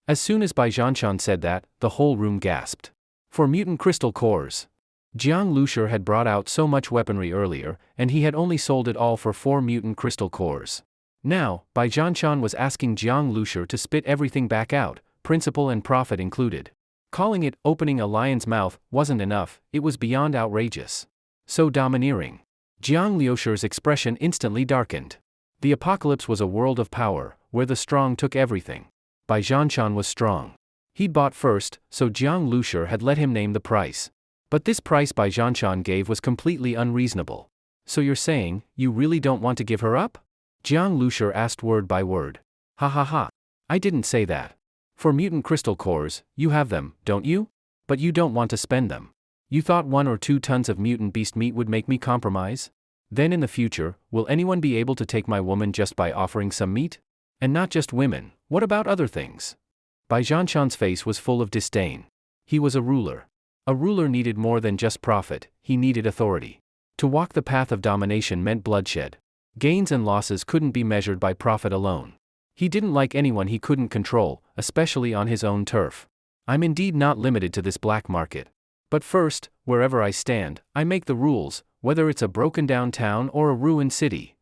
As soon as Bai Zhanshan said that, the whole room gasped. For mutant crystal cores. Jiang Liusher had brought out so much weaponry earlier, and he had only sold it all for 4 mutant crystal cores. Now, Bai Zhanshan was asking Jiang Liusher to spit everything back out, principle and profit included. Calling it opening a lion's mouth wasn't enough, it was beyond outrageous. So domineering. Jiang Liusher's expression instantly darkened. The apocalypse was a world of power, where the strong took everything. Bai Zhanshan was strong. He'd bought first, so Jiang Liusher had let him name the price. But this price Bai Zhanshan gave was completely unreasonable. So you're saying, you really don't want to give her up? Jiang Liusher asked word by word. Ha ha ha. I didn't say that. For mutant crystal cores, you have them, don't you? But you don't want to spend them. You thought 1 or 2 tons of mutant beast meat would make me compromise? Then in the future, will anyone be able to take my woman just by offering some meat? And not just women, what about other things? Bai Zhanshan's face was full of disdain. He was a ruler. A ruler needed more than just profit, he needed authority. To walk the path of domination meant bloodshed. Gains and losses couldn't be measured by profit alone. He didn't like anyone he couldn't control, especially on his own turf. I'm indeed not limited to this black market. But first, wherever I stand, I make the rules, whether it's a broken down town or a ruined city.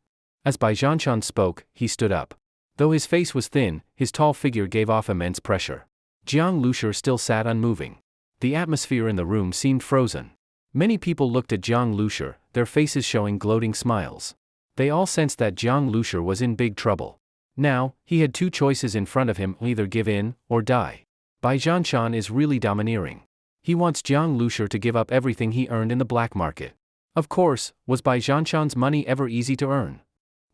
As Bai Zhanshan spoke, he stood up. Though his face was thin, his tall figure gave off immense pressure. Jiang Liusher still sat unmoving. The atmosphere in the room seemed frozen. Many people looked at Jiang Liusher, their faces showing gloating smiles. They all sensed that Jiang Liusher was in big trouble. Now, he had 2 choices in front of him, either give in, or die. Bai Zhanshan is really domineering. He wants Jiang Liusher to give up everything he earned in the black market. Of course, was Bai Zhanshan's money ever easy to earn?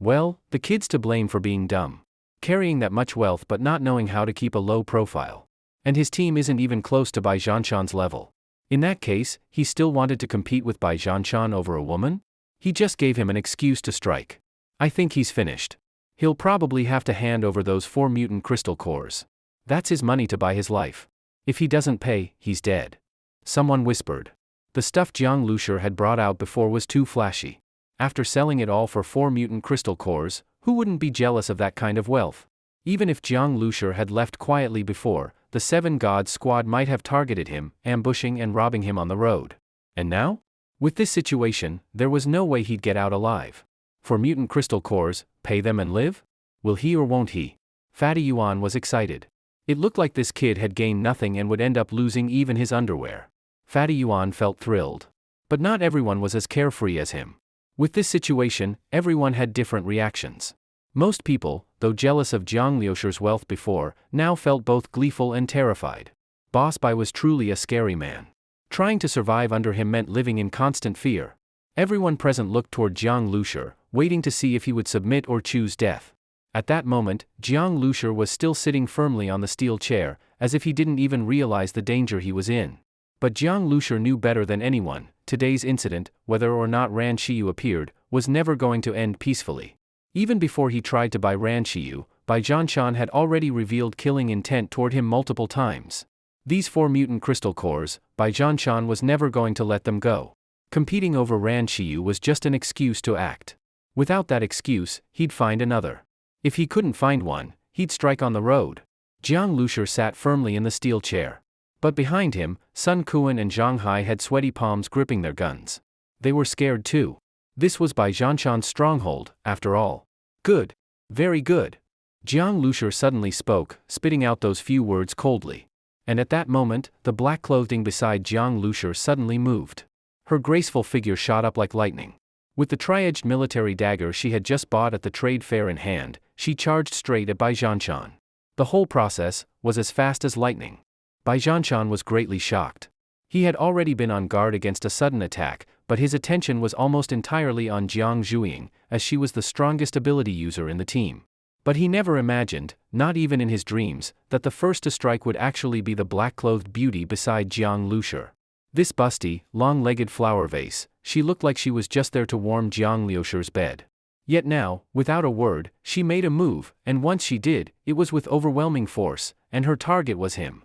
Well, the kid's to blame for being dumb. Carrying that much wealth but not knowing how to keep a low profile. And his team isn't even close to Bai Zhanshan's level. In that case, he still wanted to compete with Bai Zhanshan over a woman? He just gave him an excuse to strike. I think he's finished. He'll probably have to hand over those 4 mutant crystal cores. That's his money to buy his life. If he doesn't pay, he's dead. Someone whispered. The stuff Jiang Liusher had brought out before was too flashy. After selling it all for 4 mutant crystal cores, who wouldn't be jealous of that kind of wealth? Even if Jiang Liusher had left quietly before, the 7 gods squad might have targeted him, ambushing and robbing him on the road. And now? With this situation, there was no way he'd get out alive. For mutant crystal cores, pay them and live? Will he or won't he? Fatty Yuan was excited. It looked like this kid had gained nothing and would end up losing even his underwear. Fatty Yuan felt thrilled. But not everyone was as carefree as him. With this situation, everyone had different reactions. Most people, though jealous of Jiang Liusher's wealth before, now felt both gleeful and terrified. Boss Bai was truly a scary man. Trying to survive under him meant living in constant fear. Everyone present looked toward Jiang Liusher, waiting to see if he would submit or choose death. At that moment, Jiang Liusher was still sitting firmly on the steel chair, as if he didn't even realize the danger he was in. But Jiang Liusher knew better than anyone, today's incident, whether or not Ran Shiyu appeared, was never going to end peacefully. Even before he tried to buy Ran Shiyu, Bai Zhanshan had already revealed killing intent toward him multiple times. These 4 mutant crystal cores, Bai Zhanshan was never going to let them go. Competing over Ran Shiyu was just an excuse to act. Without that excuse, he'd find another. If he couldn't find one, he'd strike on the road. Jiang Liusher sat firmly in the steel chair. But behind him, Sun Quan and Zhang Hai had sweaty palms gripping their guns. They were scared too. This was Bai Zhanshan's stronghold, after all. Good. Very good. Jiang Liusher suddenly spoke, spitting out those few words coldly. And at that moment, the black clothing beside Jiang Liusher suddenly moved. Her graceful figure shot up like lightning. With the tri-edged military dagger she had just bought at the trade fair in hand, she charged straight at Bai Zhanshan. The whole process was as fast as lightning. Bai Zhanshan was greatly shocked. He had already been on guard against a sudden attack, but his attention was almost entirely on Jiang Zhuing, as she was the strongest ability user in the team. But he never imagined, not even in his dreams, that the first to strike would actually be the black-clothed beauty beside Jiang Liusher. This busty, long-legged flower vase, she looked like she was just there to warm Jiang Liusher's bed. Yet now, without a word, she made a move, and once she did, it was with overwhelming force, and her target was him.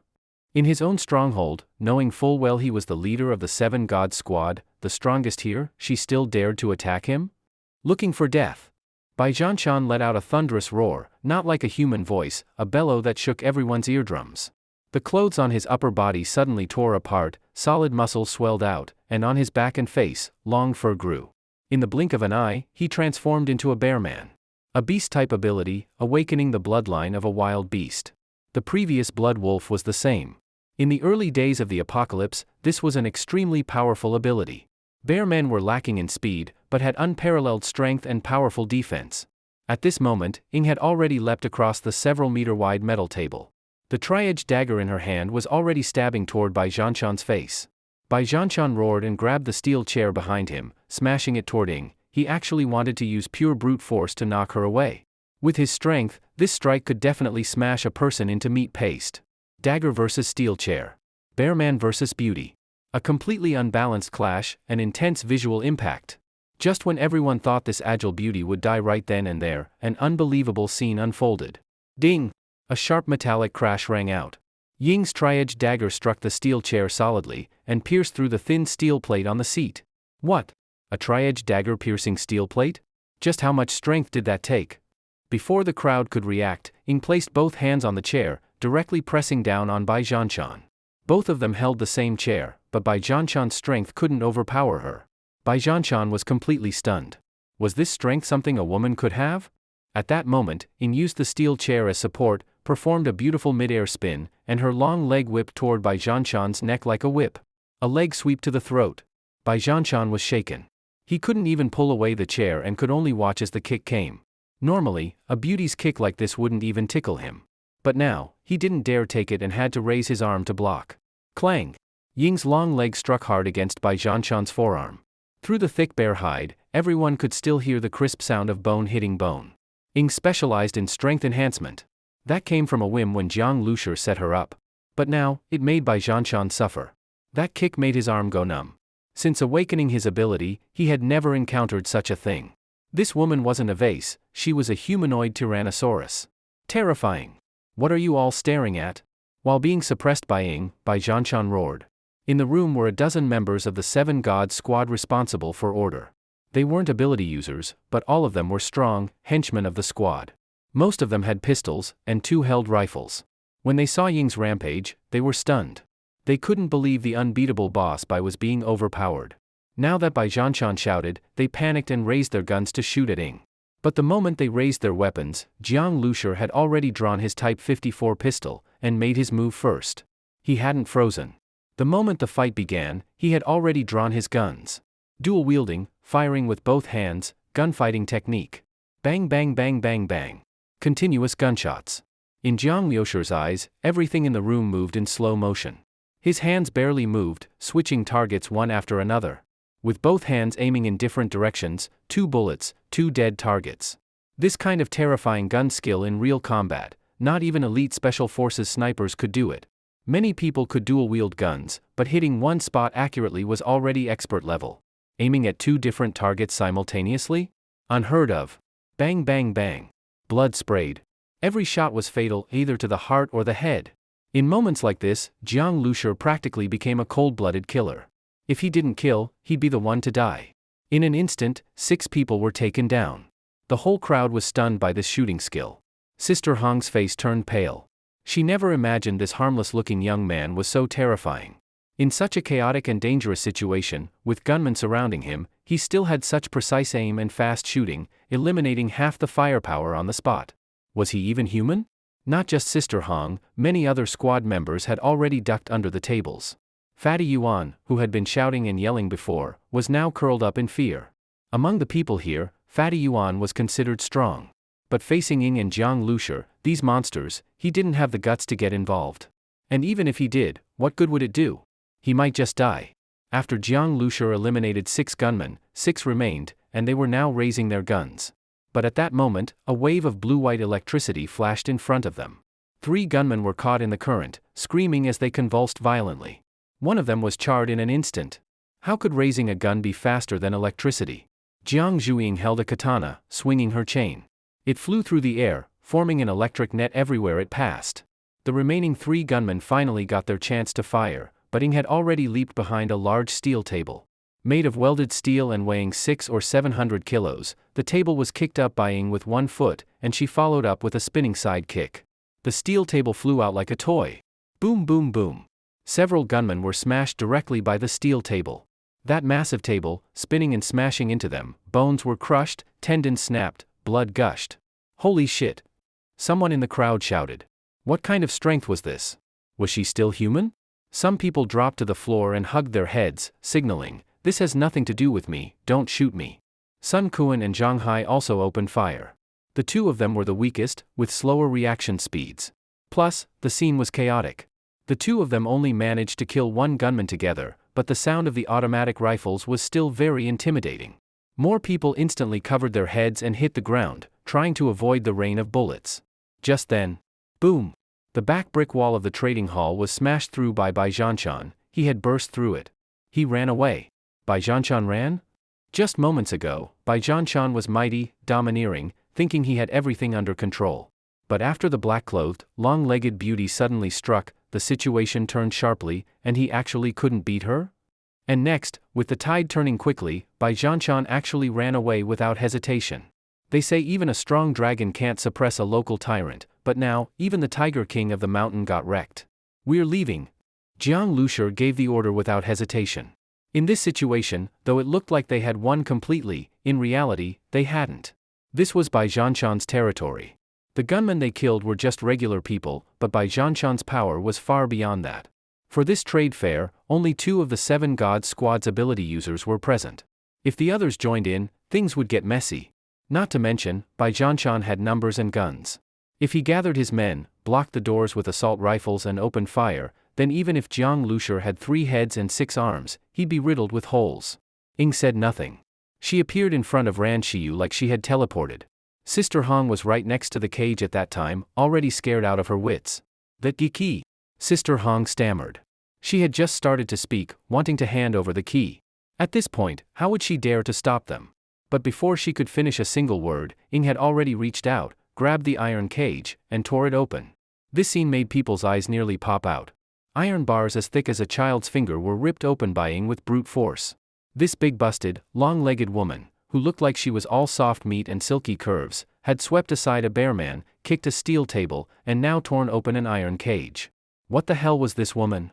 In his own stronghold, knowing full well he was the leader of the 7 god squad, the strongest here, she still dared to attack him? Looking for death. Bai Zhanshan let out a thunderous roar, not like a human voice, a bellow that shook everyone's eardrums. The clothes on his upper body suddenly tore apart, solid muscles swelled out, and on his back and face, long fur grew. In the blink of an eye, he transformed into a bear man. A beast-type ability, awakening the bloodline of a wild beast. The previous blood wolf was the same. In the early days of the apocalypse, this was an extremely powerful ability. Bear men were lacking in speed, but had unparalleled strength and powerful defense. At this moment, Ying had already leapt across the several-meter-wide metal table. The tri-edged dagger in her hand was already stabbing toward Bai Zhanshan's face. Bai Zhanshan roared and grabbed the steel chair behind him, smashing it toward Ying. He actually wanted to use pure brute force to knock her away. With his strength, this strike could definitely smash a person into meat paste. Dagger versus steel chair. Bearman versus Beauty. A completely unbalanced clash, an intense visual impact. Just when everyone thought this agile beauty would die right then and there, an unbelievable scene unfolded. Ding! A sharp metallic crash rang out. Ying's tri-edged dagger struck the steel chair solidly, and pierced through the thin steel plate on the seat. What? A tri-edged dagger piercing steel plate? Just how much strength did that take? Before the crowd could react, Ying placed both hands on the chair, directly pressing down on Bai Zhanshan. Both of them held the same chair, but Bai Zhanshan's strength couldn't overpower her. Bai Zhanshan was completely stunned. Was this strength something a woman could have? At that moment, Ying used the steel chair as support, performed a beautiful mid-air spin, and her long leg whipped toward Bai Zhanshan's neck like a whip. A leg sweep to the throat. Bai Zhanshan was shaken. He couldn't even pull away the chair and could only watch as the kick came. Normally, a beauty's kick like this wouldn't even tickle him. But now, he didn't dare take it and had to raise his arm to block. Clang! Ying's long leg struck hard against Bai Zhanshan's forearm. Through the thick bear hide, everyone could still hear the crisp sound of bone hitting bone. Ying specialized in strength enhancement. That came from a whim when Jiang Lushur set her up. But now, it made Bai Zhanshan suffer. That kick made his arm go numb. Since awakening his ability, he had never encountered such a thing. This woman wasn't a vase, she was a humanoid tyrannosaurus. Terrifying. What are you all staring at? While being suppressed by Ying, Bai Zhanshan roared. In the room were a dozen members of the 7 God squad responsible for order. They weren't ability users, but all of them were strong, henchmen of the squad. Most of them had pistols, and 2 held rifles. When they saw Ying's rampage, they were stunned. They couldn't believe the unbeatable boss Bai was being overpowered. Now that Bai Zhanshan shouted, they panicked and raised their guns to shoot at Ying. But the moment they raised their weapons, Jiang Lushur had already drawn his Type 54 pistol, and made his move first. He hadn't frozen. The moment the fight began, he had already drawn his guns. Dual wielding, firing with both hands, gunfighting technique. Bang bang bang bang bang. Continuous gunshots. In Jiang Lushur's eyes, everything in the room moved in slow motion. His hands barely moved, switching targets one after another. With both hands aiming in different directions, 2 bullets, 2 dead targets. This kind of terrifying gun skill in real combat, not even elite special forces snipers could do it. Many people could dual-wield guns, but hitting one spot accurately was already expert level. Aiming at 2 different targets simultaneously? Unheard of. Bang bang bang. Blood sprayed. Every shot was fatal either to the heart or the head. In moments like this, Jiang Lushur practically became a cold-blooded killer. If he didn't kill, he'd be the one to die. In an instant, 6 people were taken down. The whole crowd was stunned by this shooting skill. Sister Hong's face turned pale. She never imagined this harmless-looking young man was so terrifying. In such a chaotic and dangerous situation, with gunmen surrounding him, he still had such precise aim and fast shooting, eliminating half the firepower on the spot. Was he even human? Not just Sister Hong, many other squad members had already ducked under the tables. Fatty Yuan, who had been shouting and yelling before, was now curled up in fear. Among the people here, Fatty Yuan was considered strong. But facing Ying and Jiang Lushur, these monsters, he didn't have the guts to get involved. And even if he did, what good would it do? He might just die. After Jiang Lushur eliminated 6 gunmen, 6 remained, and they were now raising their guns. But at that moment, a wave of blue-white electricity flashed in front of them. 3 gunmen were caught in the current, screaming as they convulsed violently. One of them was charred in an instant. How could raising a gun be faster than electricity? Jiang Zhuing held a katana, swinging her chain. It flew through the air, forming an electric net everywhere it passed. The remaining 3 gunmen finally got their chance to fire, but Ying had already leaped behind a large steel table. Made of welded steel and weighing 600 or 700 kilos, the table was kicked up by Ying with 1 foot, and she followed up with a spinning side kick. The steel table flew out like a toy. Boom boom boom. Several gunmen were smashed directly by the steel table. That massive table, spinning and smashing into them, bones were crushed, tendons snapped, blood gushed. Holy shit! Someone in the crowd shouted. What kind of strength was this? Was she still human? Some people dropped to the floor and hugged their heads, signaling, "This has nothing to do with me, don't shoot me." Sun Quan and Zhang Hai also opened fire. The two of them were the weakest, with slower reaction speeds. Plus, the scene was chaotic. The two of them only managed to kill one gunman together, but the sound of the automatic rifles was still very intimidating. More people instantly covered their heads and hit the ground, trying to avoid the rain of bullets. Just then, boom! The back brick wall of the trading hall was smashed through by Bai Zhanshan. He had burst through it. He ran away. Bai Zhanshan ran? Just moments ago, Bai Zhanshan was mighty, domineering, thinking he had everything under control. But after the black-clothed, long-legged beauty suddenly struck, the situation turned sharply, and he actually couldn't beat her? And next, with the tide turning quickly, Bai Zhanshan actually ran away without hesitation. They say even a strong dragon can't suppress a local tyrant, but now, even the Tiger King of the mountain got wrecked. "We're leaving." Jiang Lushur gave the order without hesitation. In this situation, though it looked like they had won completely, in reality, they hadn't. This was Bai Zhanshan's territory. The gunmen they killed were just regular people, but Bai Zhanshan's power was far beyond that. For this trade fair, only 2 of the 7 God Squad's ability users were present. If the others joined in, things would get messy. Not to mention, Bai Zhanshan had numbers and guns. If he gathered his men, blocked the doors with assault rifles and opened fire, then even if Jiang Lushur had 3 heads and 6 arms, he'd be riddled with holes. Ying said nothing. She appeared in front of Ran Shiyu like she had teleported. Sister Hong was right next to the cage at that time, already scared out of her wits. "That key," Sister Hong stammered. She had just started to speak, wanting to hand over the key. At this point, how would she dare to stop them? But before she could finish a single word, Ying had already reached out, grabbed the iron cage, and tore it open. This scene made people's eyes nearly pop out. Iron bars as thick as a child's finger were ripped open by Ying with brute force. This big-busted, long-legged woman, who looked like she was all soft meat and silky curves, had swept aside a bear man, kicked a steel table, and now torn open an iron cage. What the hell was this woman?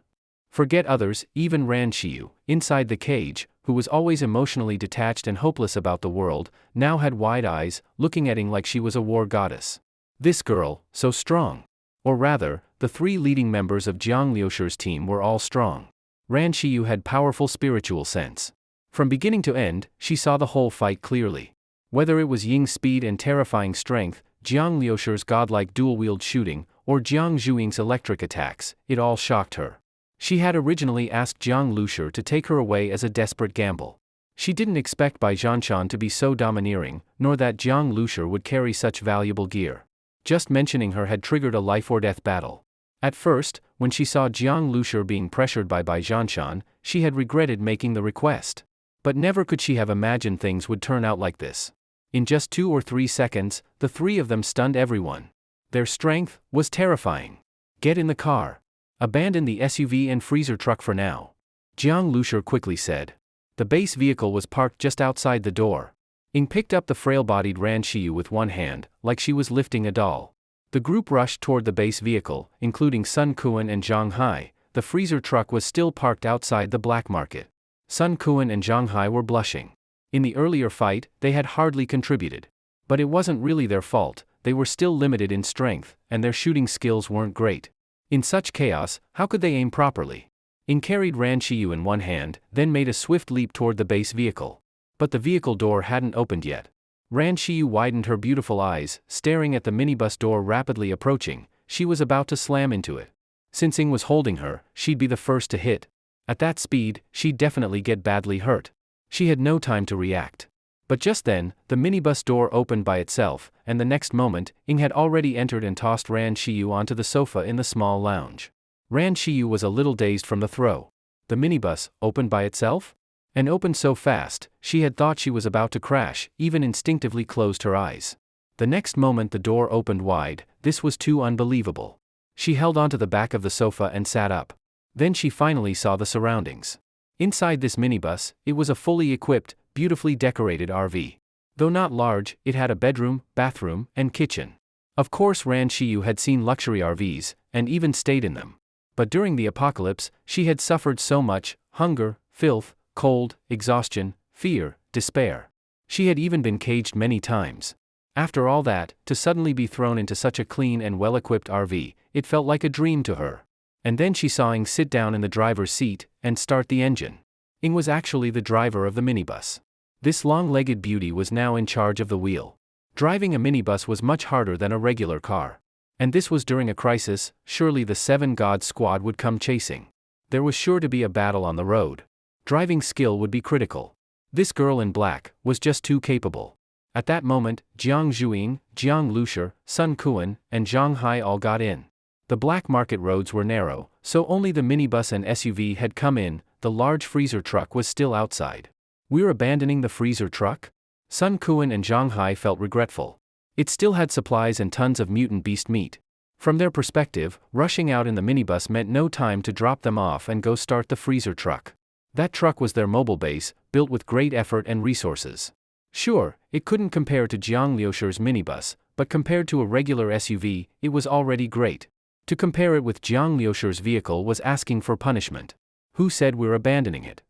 Forget others, even Ran Shiyu, inside the cage, who was always emotionally detached and hopeless about the world, now had wide eyes, looking at Ying like she was a war goddess. This girl, so strong. Or rather, the 3 leading members of Jiang Lushur's team were all strong. Ran Shiyu had powerful spiritual sense. From beginning to end, she saw the whole fight clearly. Whether it was Ying's speed and terrifying strength, Jiang Lushur's godlike dual-wield shooting, or Jiang Zhuing's electric attacks, it all shocked her. She had originally asked Jiang Lushur to take her away as a desperate gamble. She didn't expect Bai Zhanshan to be so domineering, nor that Jiang Lushur would carry such valuable gear. Just mentioning her had triggered a life-or-death battle. At first, when she saw Jiang Lushur being pressured by Bai Zhanshan, she had regretted making the request. But never could she have imagined things would turn out like this. In just 2 or 3 seconds, the 3 of them stunned everyone. Their strength was terrifying. "Get in the car. Abandon the SUV and freezer truck for now," Jiang Lushur quickly said. The base vehicle was parked just outside the door. Ying picked up the frail-bodied Ran Shiyu with one hand, like she was lifting a doll. The group rushed toward the base vehicle, including Sun Quan and Zhang Hai. The freezer truck was still parked outside the black market. Sun Quan and Zhang Hai were blushing. In the earlier fight, they had hardly contributed. But it wasn't really their fault, they were still limited in strength, and their shooting skills weren't great. In such chaos, how could they aim properly? Ying carried Ran Shiyu in one hand, then made a swift leap toward the base vehicle. But the vehicle door hadn't opened yet. Ran Shiyu widened her beautiful eyes, staring at the minibus door rapidly approaching. She was about to slam into it. Since Ying was holding her, she'd be the first to hit. At that speed, she'd definitely get badly hurt. She had no time to react. But just then, the minibus door opened by itself, and the next moment, Ying had already entered and tossed Ran Shiyu onto the sofa in the small lounge. Ran Shiyu was a little dazed from the throw. The minibus, opened by itself? And opened so fast, she had thought she was about to crash, even instinctively closed her eyes. The next moment the door opened wide. This was too unbelievable. She held onto the back of the sofa and sat up. Then she finally saw the surroundings. Inside this minibus, it was a fully equipped, beautifully decorated RV. Though not large, it had a bedroom, bathroom, and kitchen. Of course Ran Shiyu had seen luxury RVs, and even stayed in them. But during the apocalypse, she had suffered so much: hunger, filth, cold, exhaustion, fear, despair. She had even been caged many times. After all that, to suddenly be thrown into such a clean and well-equipped RV, it felt like a dream to her. And then she saw Ing sit down in the driver's seat and start the engine. Ing was actually the driver of the minibus. This long-legged beauty was now in charge of the wheel. Driving a minibus was much harder than a regular car. And this was during a crisis. Surely the Seven Gods squad would come chasing. There was sure to be a battle on the road. Driving skill would be critical. This girl in black was just too capable. At that moment, Jiang Zhuing, Jiang Lushi, Sun Kuan, and Zhang Hai all got in. The black market roads were narrow, so only the minibus and SUV had come in. The large freezer truck was still outside. We're abandoning the freezer truck? Sun Kuan and Zhang Hai felt regretful. It still had supplies and tons of mutant beast meat. From their perspective, rushing out in the minibus meant no time to drop them off and go start the freezer truck. That truck was their mobile base, built with great effort and resources. Sure, it couldn't compare to Jiang Liushi's minibus, but compared to a regular SUV, it was already great. To compare it with Jiang Liushi's vehicle was asking for punishment. Who said we're abandoning it?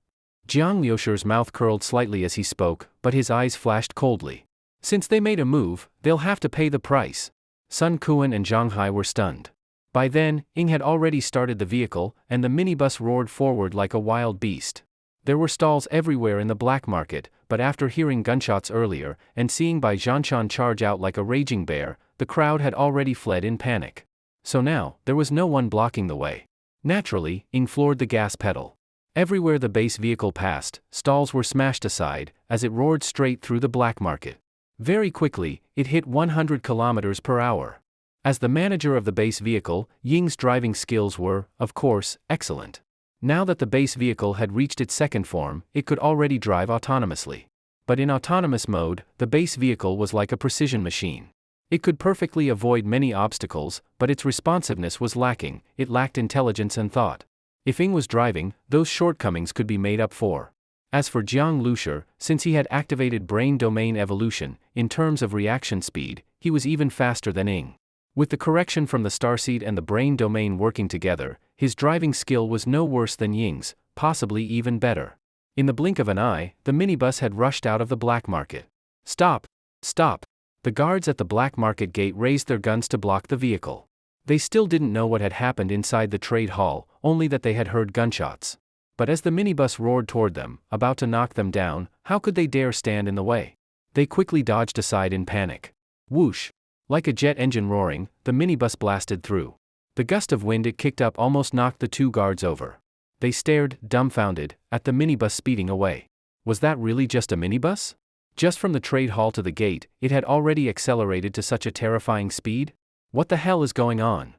Jiang Liushi's mouth curled slightly as he spoke, but his eyes flashed coldly. Since they made a move, they'll have to pay the price. Sun Kuan and Zhang Hai were stunned. By then, Ing had already started the vehicle, and the minibus roared forward like a wild beast. There were stalls everywhere in the black market, but after hearing gunshots earlier, and seeing Bai Zhanshan charge out like a raging bear, the crowd had already fled in panic. So now, there was no one blocking the way. Naturally, Ing floored the gas pedal. Everywhere the base vehicle passed, stalls were smashed aside, as it roared straight through the black market. Very quickly, it hit 100 kilometers per hour. As the manager of the base vehicle, Ying's driving skills were, of course, excellent. Now that the base vehicle had reached its second form, it could already drive autonomously. But in autonomous mode, the base vehicle was like a precision machine. It could perfectly avoid many obstacles, but its responsiveness was lacking. It lacked intelligence and thought. If Ing was driving, those shortcomings could be made up for. As for Jiang Lushi, since he had activated brain domain evolution, in terms of reaction speed, he was even faster than Ing. With the correction from the starseed and the brain domain working together, his driving skill was no worse than Ying's, possibly even better. In the blink of an eye, the minibus had rushed out of the black market. Stop! Stop! The guards at the black market gate raised their guns to block the vehicle. They still didn't know what had happened inside the trade hall, only that they had heard gunshots. But as the minibus roared toward them, about to knock them down, how could they dare stand in the way? They quickly dodged aside in panic. Whoosh! Like a jet engine roaring, the minibus blasted through. The gust of wind it kicked up almost knocked the two guards over. They stared, dumbfounded, at the minibus speeding away. Was that really just a minibus? Just from the trade hall to the gate, it had already accelerated to such a terrifying speed? What the hell is going on?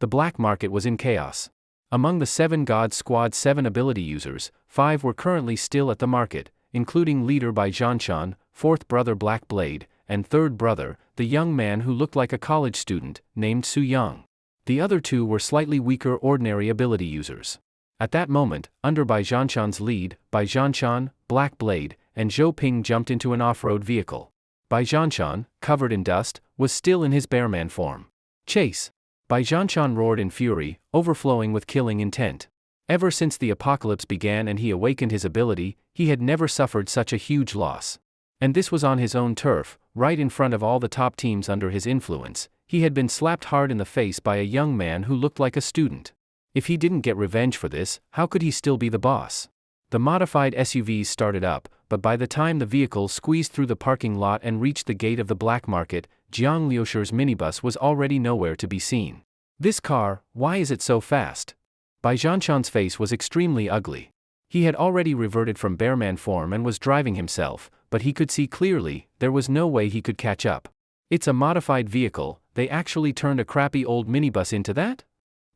The black market was in chaos. Among the Seven Gods Squad 7 ability users, 5 were currently still at the market, including leader Bai Zhanshan, fourth brother Black Blade, and third brother, the young man who looked like a college student, named Su Yang. The other 2 were slightly weaker ordinary ability users. At that moment, under Bai Zhanshan's lead, Bai Zhanshan, Black Blade, and Zhou Ping jumped into an off-road vehicle. Bai Zhanshan, covered in dust, was still in his bearman form. Chase! Bai Zhanshan roared in fury, overflowing with killing intent. Ever since the apocalypse began and he awakened his ability, he had never suffered such a huge loss. And this was on his own turf, right in front of all the top teams under his influence. He had been slapped hard in the face by a young man who looked like a student. If he didn't get revenge for this, how could he still be the boss? The modified SUVs started up, but by the time the vehicle squeezed through the parking lot and reached the gate of the black market, Jiang Liushi's minibus was already nowhere to be seen. This car, why is it so fast? Bai Zhanshan's face was extremely ugly. He had already reverted from bearman form and was driving himself, but he could see clearly, there was no way he could catch up. It's a modified vehicle, they actually turned a crappy old minibus into that?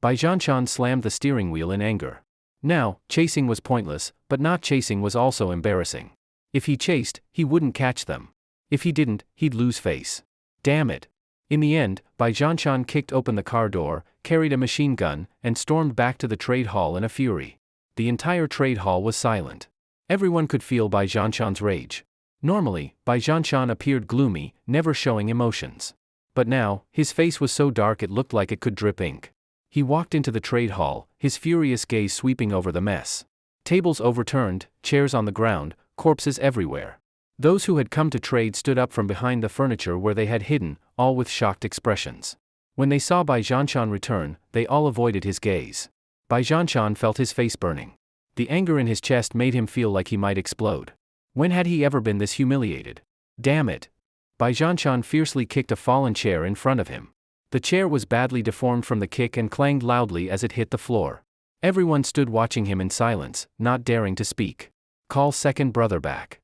Bai Zhanshan slammed the steering wheel in anger. Now, chasing was pointless, but not chasing was also embarrassing. If he chased, he wouldn't catch them. If he didn't, he'd lose face. Damn it. In the end, Bai Zhanshan kicked open the car door, carried a machine gun, and stormed back to the trade hall in a fury. The entire trade hall was silent. Everyone could feel Bai Zhanshan's rage. Normally, Bai Zhanshan appeared gloomy, never showing emotions. But now, his face was so dark it looked like it could drip ink. He walked into the trade hall, his furious gaze sweeping over the mess. Tables overturned, chairs on the ground, corpses everywhere. Those who had come to trade stood up from behind the furniture where they had hidden, all with shocked expressions. When they saw Bai Zhanshan return, they all avoided his gaze. Bai Zhanshan felt his face burning. The anger in his chest made him feel like he might explode. When had he ever been this humiliated? Damn it! Bai Zhanshan fiercely kicked a fallen chair in front of him. The chair was badly deformed from the kick and clanged loudly as it hit the floor. Everyone stood watching him in silence, not daring to speak. Call second brother back.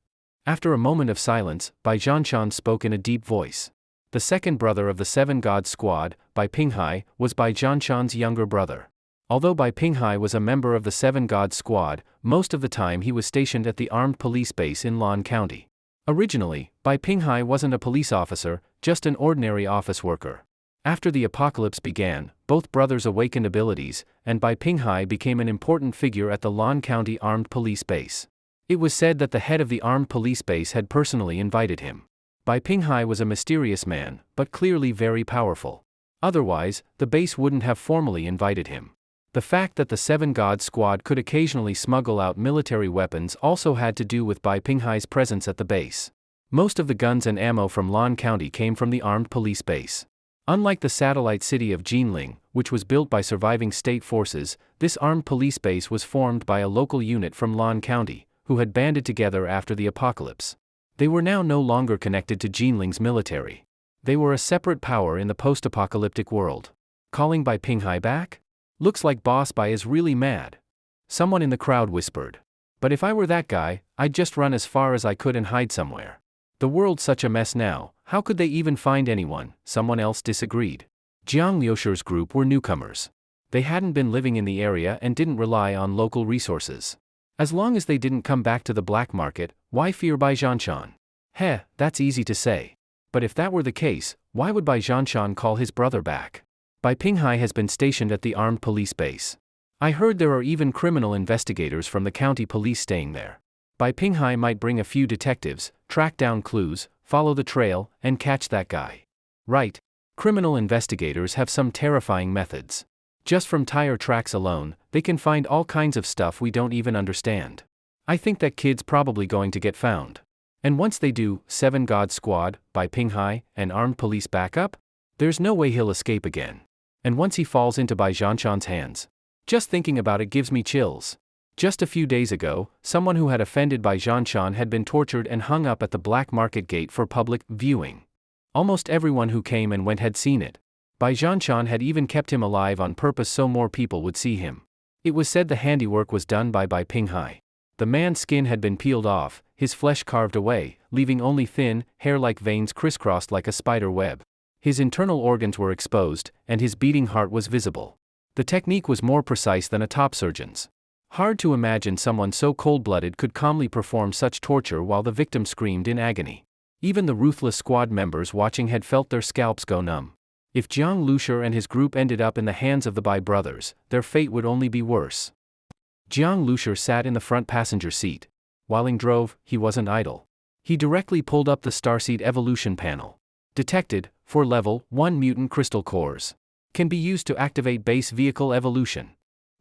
After a moment of silence, Bai Zhanshan spoke in a deep voice. The second brother of the Seven Gods Squad, Bai Pinghai, was Bai Zhanshan's younger brother. Although Bai Pinghai was a member of the Seven Gods Squad, most of the time he was stationed at the armed police base in Lan County. Originally, Bai Pinghai wasn't a police officer, just an ordinary office worker. After the apocalypse began, both brothers awakened abilities, and Bai Pinghai became an important figure at the Lan County Armed Police Base. It was said that the head of the armed police base had personally invited him. Bai Pinghai was a mysterious man, but clearly very powerful. Otherwise, the base wouldn't have formally invited him. The fact that the Seven Gods Squad could occasionally smuggle out military weapons also had to do with Bai Pinghai's presence at the base. Most of the guns and ammo from Lan County came from the armed police base. Unlike the satellite city of Jinling, which was built by surviving state forces, this armed police base was formed by a local unit from Lan County, who had banded together after the apocalypse. They were now no longer connected to Jinling's military. They were a separate power in the post-apocalyptic world. Calling Bai Pinghai back? Looks like Boss Bai is really mad. Someone in the crowd whispered. But if I were that guy, I'd just run as far as I could and hide somewhere. The world's such a mess now, how could they even find anyone? Someone else disagreed. Jiang Liusher's group were newcomers. They hadn't been living in the area and didn't rely on local resources. As long as they didn't come back to the black market, why fear Bai Zhanshan? Heh, that's easy to say. But if that were the case, why would Bai Zhanshan call his brother back? Bai Pinghai has been stationed at the armed police base. I heard there are even criminal investigators from the county police staying there. Bai Pinghai might bring a few detectives, track down clues, follow the trail, and catch that guy. Right. Criminal investigators have some terrifying methods. Just from tire tracks alone, they can find all kinds of stuff we don't even understand. I think that kid's probably going to get found. And once they do, Seven Gods Squad, Bai Pinghai, and armed police backup? There's no way he'll escape again. And once he falls into Bai Zhanshan's hands. Just thinking about it gives me chills. Just a few days ago, someone who had offended Bai Zhanshan had been tortured and hung up at the black market gate for public viewing. Almost everyone who came and went had seen it. Bai Zhanshan had even kept him alive on purpose so more people would see him. It was said the handiwork was done by Bai Pinghai. The man's skin had been peeled off, his flesh carved away, leaving only thin, hair-like veins crisscrossed like a spider web. His internal organs were exposed, and his beating heart was visible. The technique was more precise than a top surgeon's. Hard to imagine someone so cold-blooded could calmly perform such torture while the victim screamed in agony. Even the ruthless squad members watching had felt their scalps go numb. If Jiang Liusher and his group ended up in the hands of the Bai brothers, their fate would only be worse. Jiang Liusher sat in the front passenger seat. While Ling drove, he wasn't idle. He directly pulled up the starseed evolution panel. Detected, for level 1 mutant crystal cores. Can be used to activate base vehicle evolution.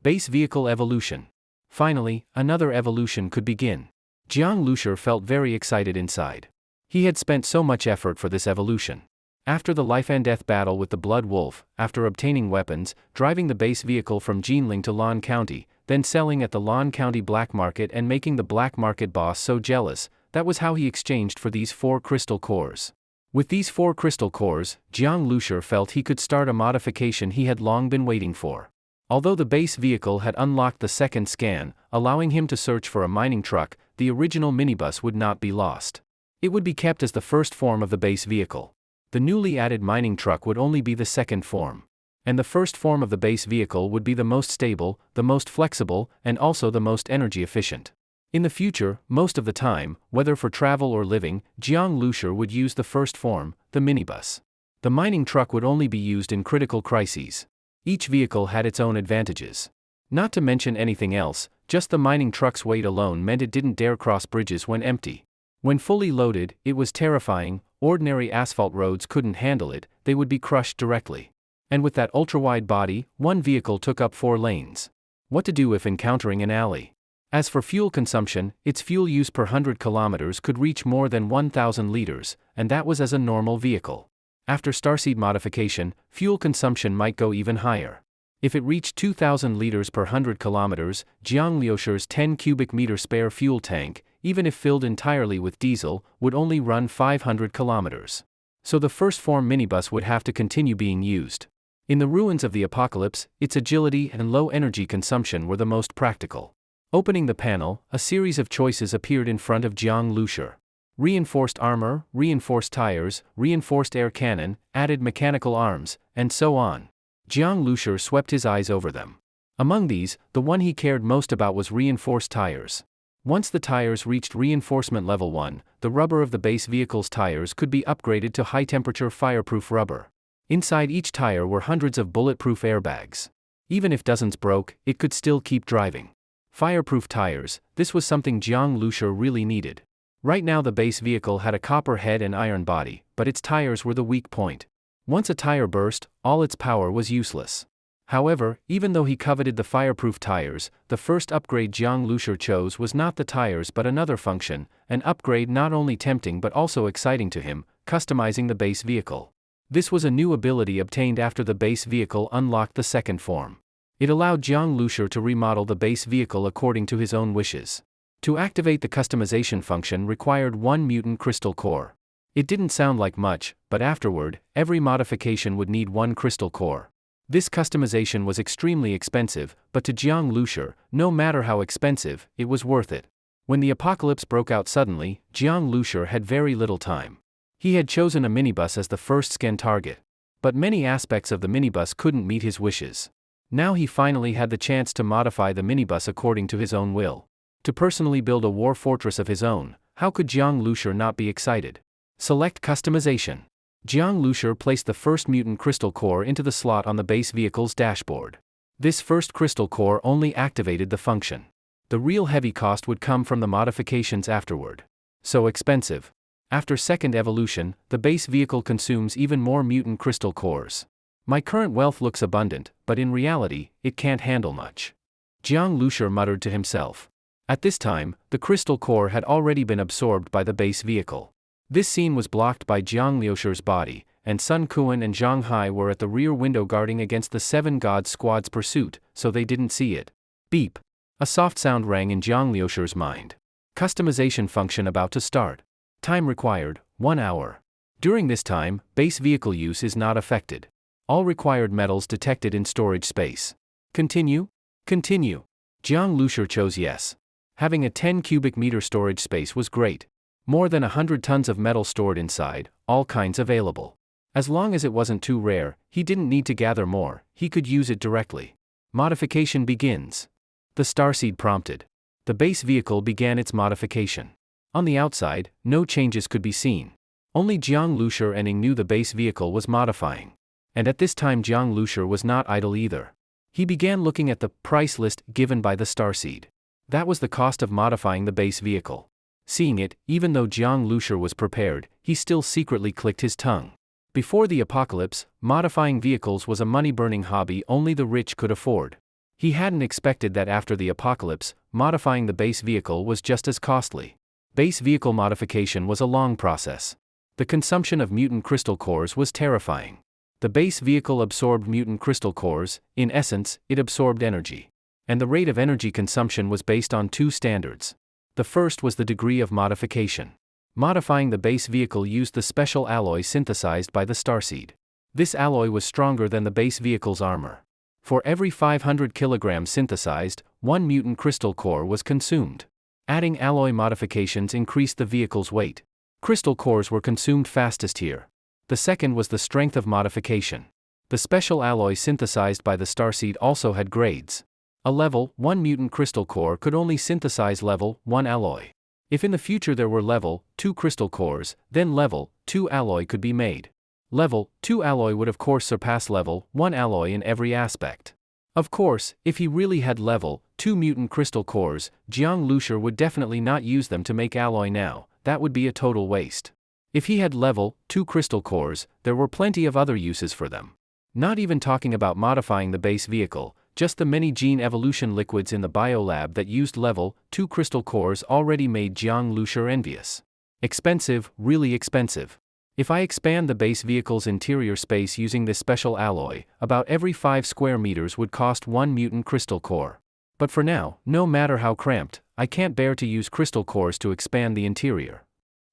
Base vehicle evolution. Finally, another evolution could begin. Jiang Liusher felt very excited inside. He had spent so much effort for this evolution. After the life-and-death battle with the Blood Wolf, after obtaining weapons, driving the base vehicle from Jinling to Lan County, then selling at the Lan County black market and making the black market boss so jealous, that was how he exchanged for these 4 crystal cores. With these 4 crystal cores, Jiang Liusher felt he could start a modification he had long been waiting for. Although the base vehicle had unlocked the second scan, allowing him to search for a mining truck, the original minibus would not be lost. It would be kept as the first form of the base vehicle. The newly added mining truck would only be the second form. And the first form of the base vehicle would be the most stable, the most flexible, and also the most energy efficient. In the future, most of the time, whether for travel or living, Jiang Liusher would use the first form, the minibus. The mining truck would only be used in critical crises. Each vehicle had its own advantages. Not to mention anything else, just the mining truck's weight alone meant it didn't dare cross bridges when empty. When fully loaded, it was terrifying. Ordinary asphalt roads couldn't handle it, they would be crushed directly. And with that ultra-wide body, one vehicle took up 4 lanes. What to do if encountering an alley? As for fuel consumption, its fuel use per 100 kilometers could reach more than 1,000 liters, and that was as a normal vehicle. After starseed modification, fuel consumption might go even higher. If it reached 2,000 liters per 100 kilometers, Jiang Liusher's 10 cubic meter spare fuel tank, even if filled entirely with diesel, would only run 500 kilometers. So the first form minibus would have to continue being used. In the ruins of the apocalypse, its agility and low energy consumption were the most practical. Opening the panel, a series of choices appeared in front of Jiang Liusher. Reinforced armor, reinforced tires, reinforced air cannon, added mechanical arms, and so on. Jiang Liusher swept his eyes over them. Among these, the one he cared most about was reinforced tires. Once the tires reached reinforcement level 1, the rubber of the base vehicle's tires could be upgraded to high-temperature fireproof rubber. Inside each tire were hundreds of bulletproof airbags. Even if dozens broke, it could still keep driving. Fireproof tires, this was something Jiang Liusher really needed. Right now the base vehicle had a copper head and iron body, but its tires were the weak point. Once a tire burst, all its power was useless. However, even though he coveted the fireproof tires, the first upgrade Jiang Liusher chose was not the tires but another function, an upgrade not only tempting but also exciting to him, customizing the base vehicle. This was a new ability obtained after the base vehicle unlocked the second form. It allowed Jiang Liusher to remodel the base vehicle according to his own wishes. To activate the customization function required one mutant crystal core. It didn't sound like much, but afterward, every modification would need one crystal core. This customization was extremely expensive, but to Jiang Liusher, no matter how expensive, it was worth it. When the apocalypse broke out suddenly, Jiang Liusher had very little time. He had chosen a minibus as the first scan target. But many aspects of the minibus couldn't meet his wishes. Now he finally had the chance to modify the minibus according to his own will. To personally build a war fortress of his own, how could Jiang Liusher not be excited? Select customization. Jiang Liusher placed the first mutant crystal core into the slot on the base vehicle's dashboard. This first crystal core only activated the function. The real heavy cost would come from the modifications afterward. So expensive. After second evolution, the base vehicle consumes even more mutant crystal cores. My current wealth looks abundant, but in reality, it can't handle much. Jiang Liusher muttered to himself. At this time, the crystal core had already been absorbed by the base vehicle. This scene was blocked by Jiang Liusher's body, and Sun Quan and Zhang Hai were at the rear window guarding against the Seven Gods Squad's pursuit, so they didn't see it. Beep. A soft sound rang in Jiang Liusher's mind. Customization function about to start. Time required, 1 hour. During this time, base vehicle use is not affected. All required metals detected in storage space. Continue? Continue. Jiang Liusher chose yes. Having a 10 cubic meter storage space was great. More than 100 tons of metal stored inside, all kinds available. As long as it wasn't too rare, he didn't need to gather more, he could use it directly. Modification begins. The starseed prompted. The base vehicle began its modification. On the outside, no changes could be seen. Only Jiang Liusher and Ing knew the base vehicle was modifying. And at this time Jiang Liusher was not idle either. He began looking at the price list given by the starseed. That was the cost of modifying the base vehicle. Seeing it, even though Jiang Liusher was prepared, he still secretly clicked his tongue. Before the apocalypse, modifying vehicles was a money-burning hobby only the rich could afford. He hadn't expected that after the apocalypse, modifying the base vehicle was just as costly. Base vehicle modification was a long process. The consumption of mutant crystal cores was terrifying. The base vehicle absorbed mutant crystal cores, in essence, it absorbed energy. And the rate of energy consumption was based on two standards. The first was the degree of modification. Modifying the base vehicle used the special alloy synthesized by the starseed. This alloy was stronger than the base vehicle's armor. For every 500 kilograms synthesized, one mutant crystal core was consumed. Adding alloy modifications increased the vehicle's weight. Crystal cores were consumed fastest here. The second was the strength of modification. The special alloy synthesized by the starseed also had grades. A level 1 mutant crystal core could only synthesize level 1 alloy. If in the future there were level 2 crystal cores, then level 2 alloy could be made. Level 2 alloy would of course surpass level 1 alloy in every aspect. Of course, if he really had level 2 mutant crystal cores, Jiang Liusher would definitely not use them to make alloy now, that would be a total waste. If he had level 2 crystal cores, there were plenty of other uses for them. Not even talking about modifying the base vehicle, Just the many gene evolution liquids in the biolab that used level 2 crystal cores already made Jiang Lushur envious. Expensive, really expensive. If I expand the base vehicle's interior space using this special alloy, about every 5 square meters would cost 1 mutant crystal core. But for now, no matter how cramped, I can't bear to use crystal cores to expand the interior.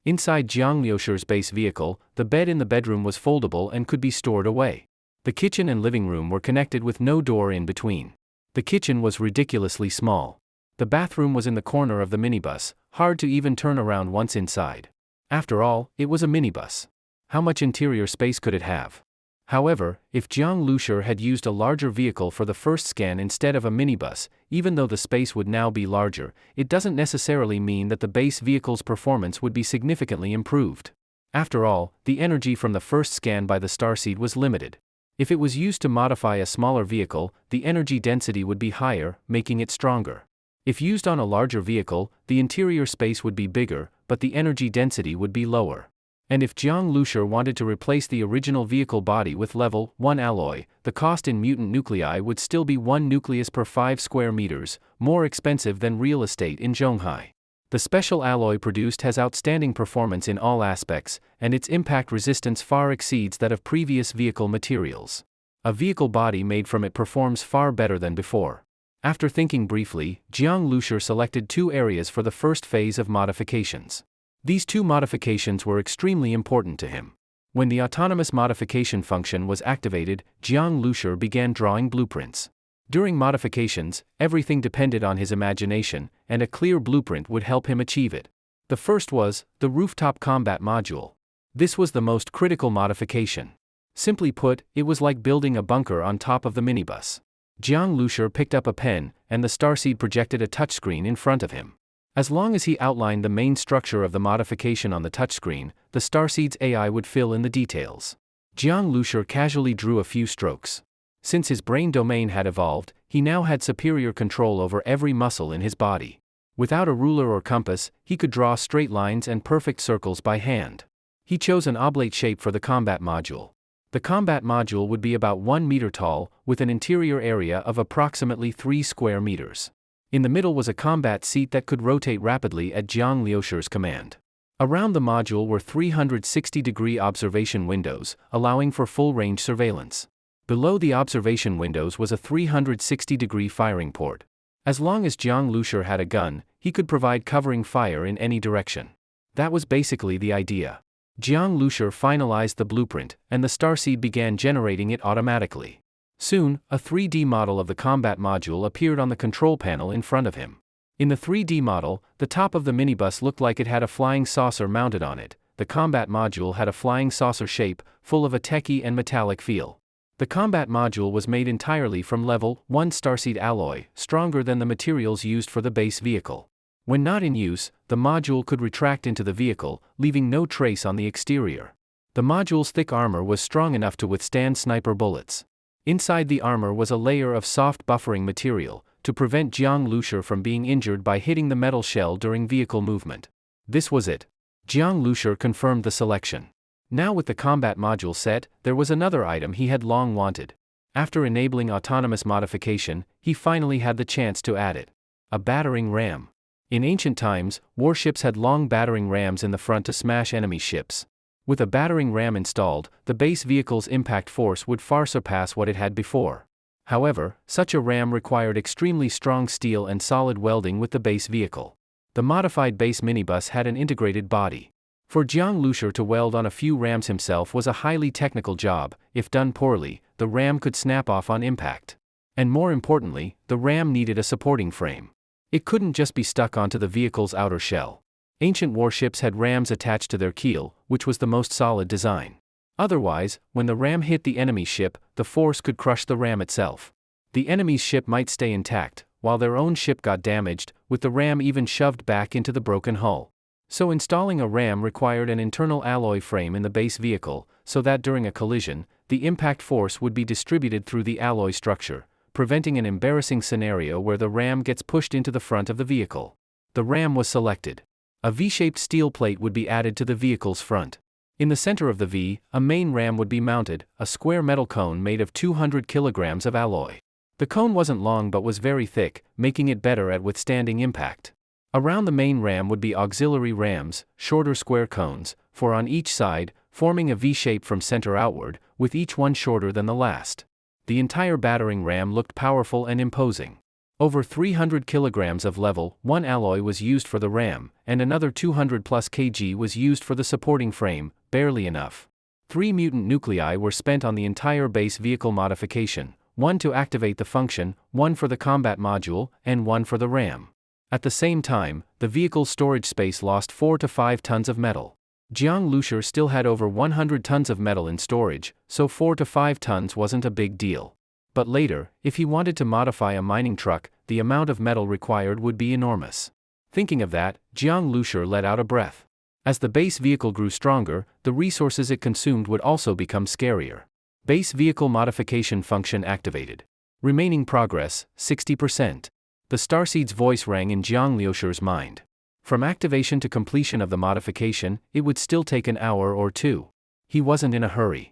Inside Jiang Lushur's base vehicle, the bed in the bedroom was foldable and could be stored away. The kitchen and living room were connected with no door in between. The kitchen was ridiculously small. The bathroom was in the corner of the minibus, hard to even turn around once inside. After all, it was a minibus. How much interior space could it have? However, if Jiang Lushur had used a larger vehicle for the first scan instead of a minibus, even though the space would now be larger, it doesn't necessarily mean that the base vehicle's performance would be significantly improved. After all, the energy from the first scan by the starseed was limited. If it was used to modify a smaller vehicle, the energy density would be higher, making it stronger. If used on a larger vehicle, the interior space would be bigger, but the energy density would be lower. And if Jiang Lushur wanted to replace the original vehicle body with level 1 alloy, the cost in mutant nuclei would still be 1 nucleus per 5 square meters, more expensive than real estate in Zhonghai. The special alloy produced has outstanding performance in all aspects, and its impact resistance far exceeds that of previous vehicle materials. A vehicle body made from it performs far better than before. After thinking briefly, Jiang Lushur selected 2 areas for the first phase of modifications. These 2 modifications were extremely important to him. When the autonomous modification function was activated, Jiang Lushur began drawing blueprints. During modifications, everything depended on his imagination, and a clear blueprint would help him achieve it. The first was the rooftop combat module. This was the most critical modification. Simply put, it was like building a bunker on top of the minibus. Jiang Lushur picked up a pen, and the starseed projected a touchscreen in front of him. As long as he outlined the main structure of the modification on the touchscreen, the starseed's AI would fill in the details. Jiang Lushur casually drew a few strokes. Since his brain domain had evolved, he now had superior control over every muscle in his body. Without a ruler or compass, he could draw straight lines and perfect circles by hand. He chose an oblate shape for the combat module. The combat module would be about 1 meter tall, with an interior area of approximately 3 square meters. In the middle was a combat seat that could rotate rapidly at Jiang Lushur's command. Around the module were 360-degree observation windows, allowing for full-range surveillance. Below the observation windows was a 360-degree firing port. As long as Jiang Lushur had a gun, he could provide covering fire in any direction. That was basically the idea. Jiang Lushur finalized the blueprint, and the starseed began generating it automatically. Soon, a 3D model of the combat module appeared on the control panel in front of him. In the 3D model, the top of the minibus looked like it had a flying saucer mounted on it. The combat module had a flying saucer shape, full of a techy and metallic feel. The combat module was made entirely from level 1 starseed alloy, stronger than the materials used for the base vehicle. When not in use, the module could retract into the vehicle, leaving no trace on the exterior. The module's thick armor was strong enough to withstand sniper bullets. Inside the armor was a layer of soft buffering material, to prevent Jiang Lushur from being injured by hitting the metal shell during vehicle movement. This was it. Jiang Lushur confirmed the selection. Now with the combat module set, there was another item he had long wanted. After enabling autonomous modification, he finally had the chance to add it. A battering ram. In ancient times, warships had long battering rams in the front to smash enemy ships. With a battering ram installed, the base vehicle's impact force would far surpass what it had before. However, such a ram required extremely strong steel and solid welding with the base vehicle. The modified base minibus had an integrated body. For Jiang Lushur to weld on a few rams himself was a highly technical job. If done poorly, the ram could snap off on impact. And more importantly, the ram needed a supporting frame. It couldn't just be stuck onto the vehicle's outer shell. Ancient warships had rams attached to their keel, which was the most solid design. Otherwise, when the ram hit the enemy ship, the force could crush the ram itself. The enemy's ship might stay intact, while their own ship got damaged, with the ram even shoved back into the broken hull. So installing a ram required an internal alloy frame in the base vehicle, so that during a collision, the impact force would be distributed through the alloy structure, preventing an embarrassing scenario where the ram gets pushed into the front of the vehicle. The ram was selected. A V-shaped steel plate would be added to the vehicle's front. In the center of the V, a main ram would be mounted, a square metal cone made of 200 kilograms of alloy. The cone wasn't long but was very thick, making it better at withstanding impact. Around the main ram would be auxiliary rams, shorter square cones, 4 on each side, forming a V shape from center outward, with each one shorter than the last. The entire battering ram looked powerful and imposing. Over 300 kilograms of level 1 alloy was used for the ram, and another 200 plus kg was used for the supporting frame, barely enough. 3 mutant nuclei were spent on the entire base vehicle modification, 1 to activate the function, 1 for the combat module, and 1 for the ram. At the same time, the vehicle's storage space lost 4 to 5 tons of metal. Jiang Lushur still had over 100 tons of metal in storage, so 4 to 5 tons wasn't a big deal. But later, if he wanted to modify a mining truck, the amount of metal required would be enormous. Thinking of that, Jiang Lushur let out a breath. As the base vehicle grew stronger, the resources it consumed would also become scarier. Base vehicle modification function activated. Remaining progress, 60%. The starseed's voice rang in Jiang Lushur's mind. From activation to completion of the modification, it would still take an hour or 2. He wasn't in a hurry.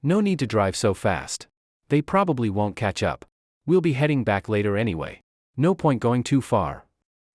No need to drive so fast. They probably won't catch up. We'll be heading back later anyway. No point going too far.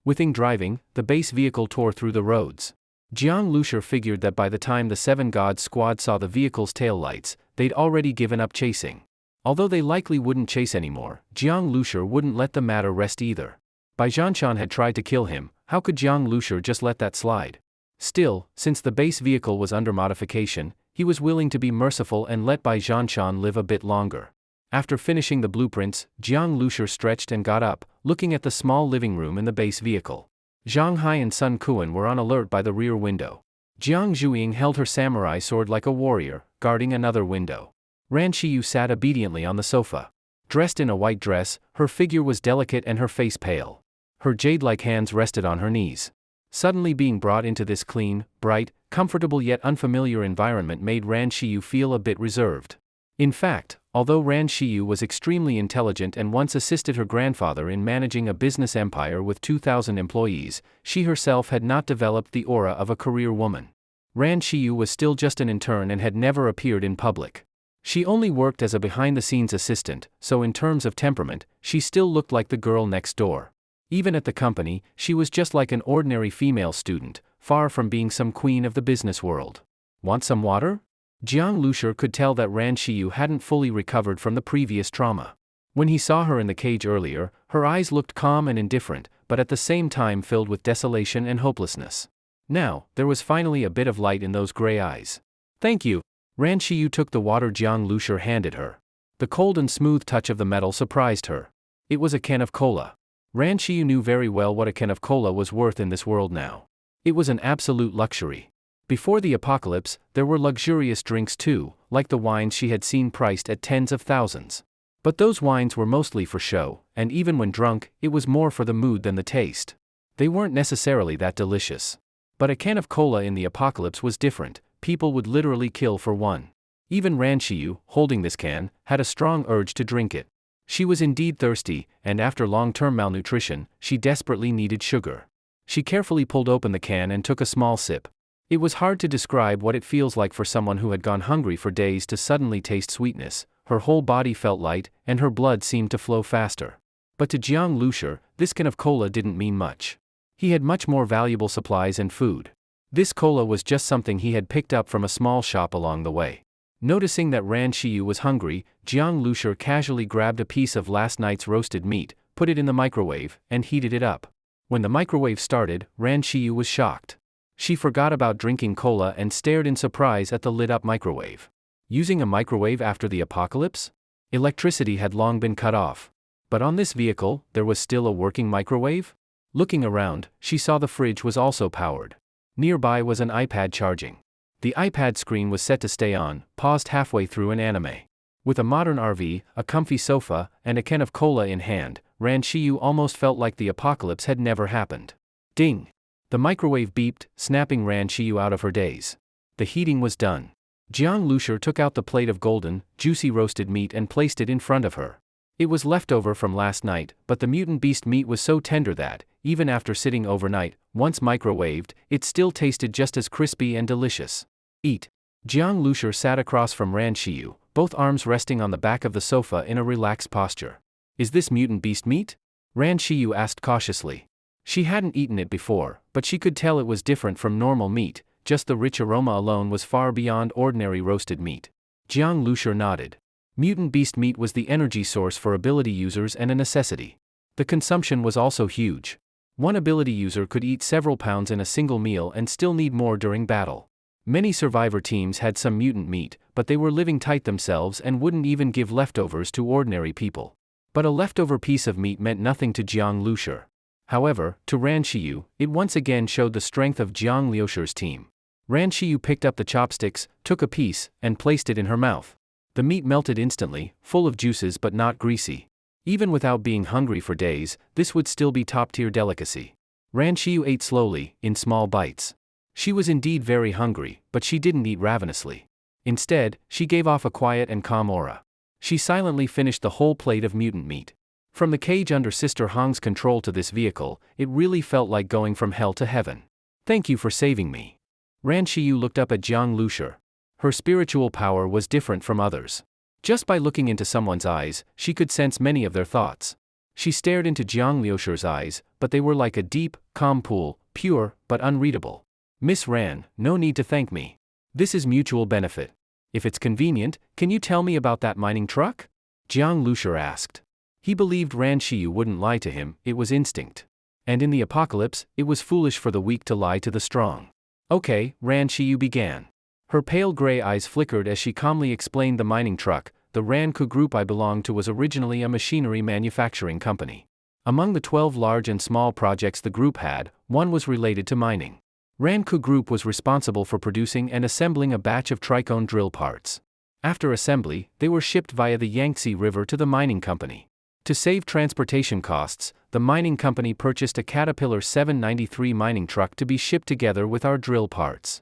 With driving, the base vehicle tore through the roads. Jiang Lushur figured that by the time the 7 Gods squad saw the vehicle's taillights, they'd already given up chasing. Although they likely wouldn't chase anymore, Jiang Lushur wouldn't let the matter rest either. Bai Zhanshan had tried to kill him, how could Jiang Lushur just let that slide? Still, since the base vehicle was under modification, he was willing to be merciful and let Bai Zhanshan live a bit longer. After finishing the blueprints, Jiang Lushur stretched and got up, looking at the small living room in the base vehicle. Zhang Hai and Sun Kuan were on alert by the rear window. Jiang Zhuing held her samurai sword like a warrior, guarding another window. Ran Shiyu sat obediently on the sofa. Dressed in a white dress, her figure was delicate and her face pale. Her jade-like hands rested on her knees. Suddenly being brought into this clean, bright, comfortable yet unfamiliar environment made Ran Shiyu feel a bit reserved. In fact, although Ran Shiyu was extremely intelligent and once assisted her grandfather in managing a business empire with 2,000 employees, she herself had not developed the aura of a career woman. Ran Shiyu was still just an intern and had never appeared in public. She only worked as a behind-the-scenes assistant, so in terms of temperament, she still looked like the girl next door. Even at the company, she was just like an ordinary female student, far from being some queen of the business world. Want some water? Jiang Lushur could tell that Ran Shiyu hadn't fully recovered from the previous trauma. When he saw her in the cage earlier, her eyes looked calm and indifferent, but at the same time filled with desolation and hopelessness. Now, there was finally a bit of light in those gray eyes. Thank you. Ran Shiyu took the water Jiang Lushur handed her. The cold and smooth touch of the metal surprised her. It was a can of cola. Ran Shiyu knew very well what a can of cola was worth in this world now. It was an absolute luxury. Before the apocalypse, there were luxurious drinks too, like the wines she had seen priced at tens of thousands. But those wines were mostly for show, and even when drunk, it was more for the mood than the taste. They weren't necessarily that delicious. But a can of cola in the apocalypse was different, people would literally kill for one. Even Ran Shiyu, holding this can, had a strong urge to drink it. She was indeed thirsty, and after long-term malnutrition, she desperately needed sugar. She carefully pulled open the can and took a small sip. It was hard to describe what it feels like for someone who had gone hungry for days to suddenly taste sweetness. Her whole body felt light, and her blood seemed to flow faster. But to Jiang Lushur, this can of cola didn't mean much. He had much more valuable supplies and food. This cola was just something he had picked up from a small shop along the way. Noticing that Ran Shiyu was hungry, Jiang Lushur casually grabbed a piece of last night's roasted meat, put it in the microwave, and heated it up. When the microwave started, Ran Shiyu was shocked. She forgot about drinking cola and stared in surprise at the lit-up microwave. Using a microwave after the apocalypse? Electricity had long been cut off. But on this vehicle, there was still a working microwave? Looking around, she saw the fridge was also powered. Nearby was an iPad charging. The iPad screen was set to stay on, paused halfway through an anime. With a modern RV, a comfy sofa, and a can of cola in hand, Ran Shiyu almost felt like the apocalypse had never happened. Ding! The microwave beeped, snapping Ran Shiyu out of her daze. The heating was done. Jiang Lushur took out the plate of golden, juicy roasted meat and placed it in front of her. It was leftover from last night, but the mutant beast meat was so tender that, even after sitting overnight, once microwaved, it still tasted just as crispy and delicious. Eat. Jiang Lushur sat across from Ran Shiyu, both arms resting on the back of the sofa in a relaxed posture. Is this mutant beast meat? Ran Shiyu asked cautiously. She hadn't eaten it before, but she could tell it was different from normal meat, just the rich aroma alone was far beyond ordinary roasted meat. Jiang Lushur nodded. Mutant beast meat was the energy source for ability users and a necessity. The consumption was also huge. One ability user could eat several pounds in a single meal and still need more during battle. Many survivor teams had some mutant meat, but they were living tight themselves and wouldn't even give leftovers to ordinary people. But a leftover piece of meat meant nothing to Jiang Lushur. However, to Ran Shiyu, it once again showed the strength of Jiang Lushur's team. Ran Shiyu picked up the chopsticks, took a piece, and placed it in her mouth. The meat melted instantly, full of juices but not greasy. Even without being hungry for days, this would still be top-tier delicacy. Ran Shiyu ate slowly, in small bites. She was indeed very hungry, but she didn't eat ravenously. Instead, she gave off a quiet and calm aura. She silently finished the whole plate of mutant meat. From the cage under Sister Hong's control to this vehicle, it really felt like going from hell to heaven. Thank you for saving me. Ran Shiyu looked up at Jiang Lushur. Her spiritual power was different from others. Just by looking into someone's eyes, she could sense many of their thoughts. She stared into Jiang Lushur's eyes, but they were like a deep, calm pool, pure, but unreadable. Miss Ran, no need to thank me. This is mutual benefit. If it's convenient, can you tell me about that mining truck? Jiang Lushur asked. He believed Ran Shiyu wouldn't lie to him, it was instinct. And in the apocalypse, it was foolish for the weak to lie to the strong. Okay, Ran Shiyu began. Her pale gray eyes flickered as she calmly explained the mining truck. The Ranku group I belonged to was originally a machinery manufacturing company. Among the 12 large and small projects the group had, one was related to mining. Ranku Group was responsible for producing and assembling a batch of tricone drill parts. After assembly, they were shipped via the Yangtze River to the mining company. To save transportation costs, the mining company purchased a Caterpillar 793 mining truck to be shipped together with our drill parts.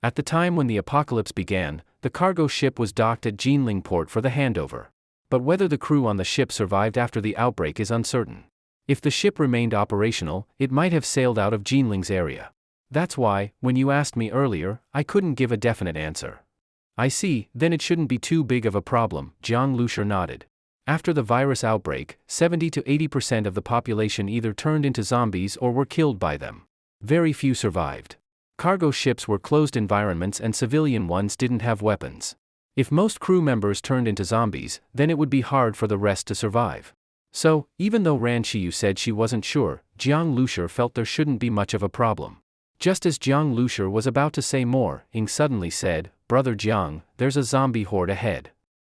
At the time when the apocalypse began, the cargo ship was docked at Jinling port for the handover. But whether the crew on the ship survived after the outbreak is uncertain. If the ship remained operational, it might have sailed out of Jinling's area. That's why, when you asked me earlier, I couldn't give a definite answer. I see, then it shouldn't be too big of a problem, Jiang Lushur nodded. After the virus outbreak, 70 to 80% of the population either turned into zombies or were killed by them. Very few survived. Cargo ships were closed environments and civilian ones didn't have weapons. If most crew members turned into zombies, then it would be hard for the rest to survive. So, even though Ran Shiyu said she wasn't sure, Jiang Lushur felt there shouldn't be much of a problem. Just as Jiang Lushur was about to say more, Ying suddenly said, "Brother Jiang, there's a zombie horde ahead."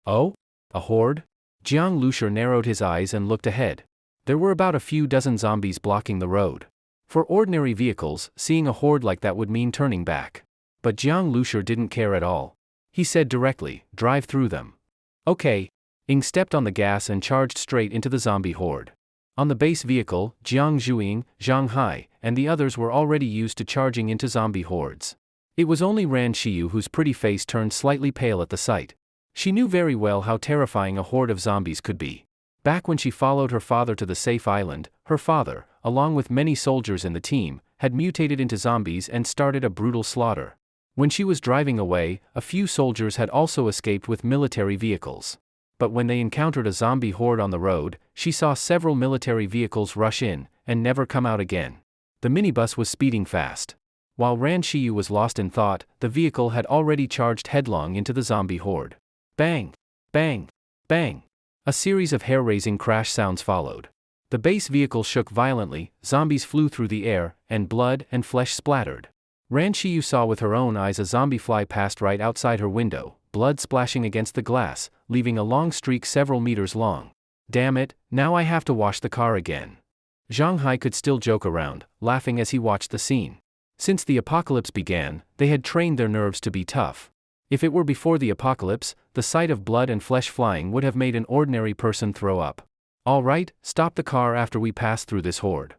Oh? A horde? Jiang Lushur narrowed his eyes and looked ahead. There were about a few dozen zombies blocking the road. For ordinary vehicles, seeing a horde like that would mean turning back. But Jiang Lushur didn't care at all. He said directly, "Drive through them." Okay. Ying stepped on the gas and charged straight into the zombie horde. On the base vehicle, Jiang Zhuing, Zhang Hai, and the others were already used to charging into zombie hordes. It was only Ran Shiyu whose pretty face turned slightly pale at the sight. She knew very well how terrifying a horde of zombies could be. Back when she followed her father to the safe island, her father, along with many soldiers in the team, had mutated into zombies and started a brutal slaughter. When she was driving away, a few soldiers had also escaped with military vehicles. But when they encountered a zombie horde on the road, she saw several military vehicles rush in, and never come out again. The minibus was speeding fast. While Ran Shiyu was lost in thought, the vehicle had already charged headlong into the zombie horde. Bang! Bang! Bang! A series of hair-raising crash sounds followed. The base vehicle shook violently, zombies flew through the air, and blood and flesh splattered. Ran Shiyu saw with her own eyes a zombie fly past right outside her window, blood splashing against the glass, leaving a long streak several meters long. Damn it, now I have to wash the car again. Zhang Hai could still joke around, laughing as he watched the scene. Since the apocalypse began, they had trained their nerves to be tough. If it were before the apocalypse, the sight of blood and flesh flying would have made an ordinary person throw up. All right, stop the car after we pass through this horde.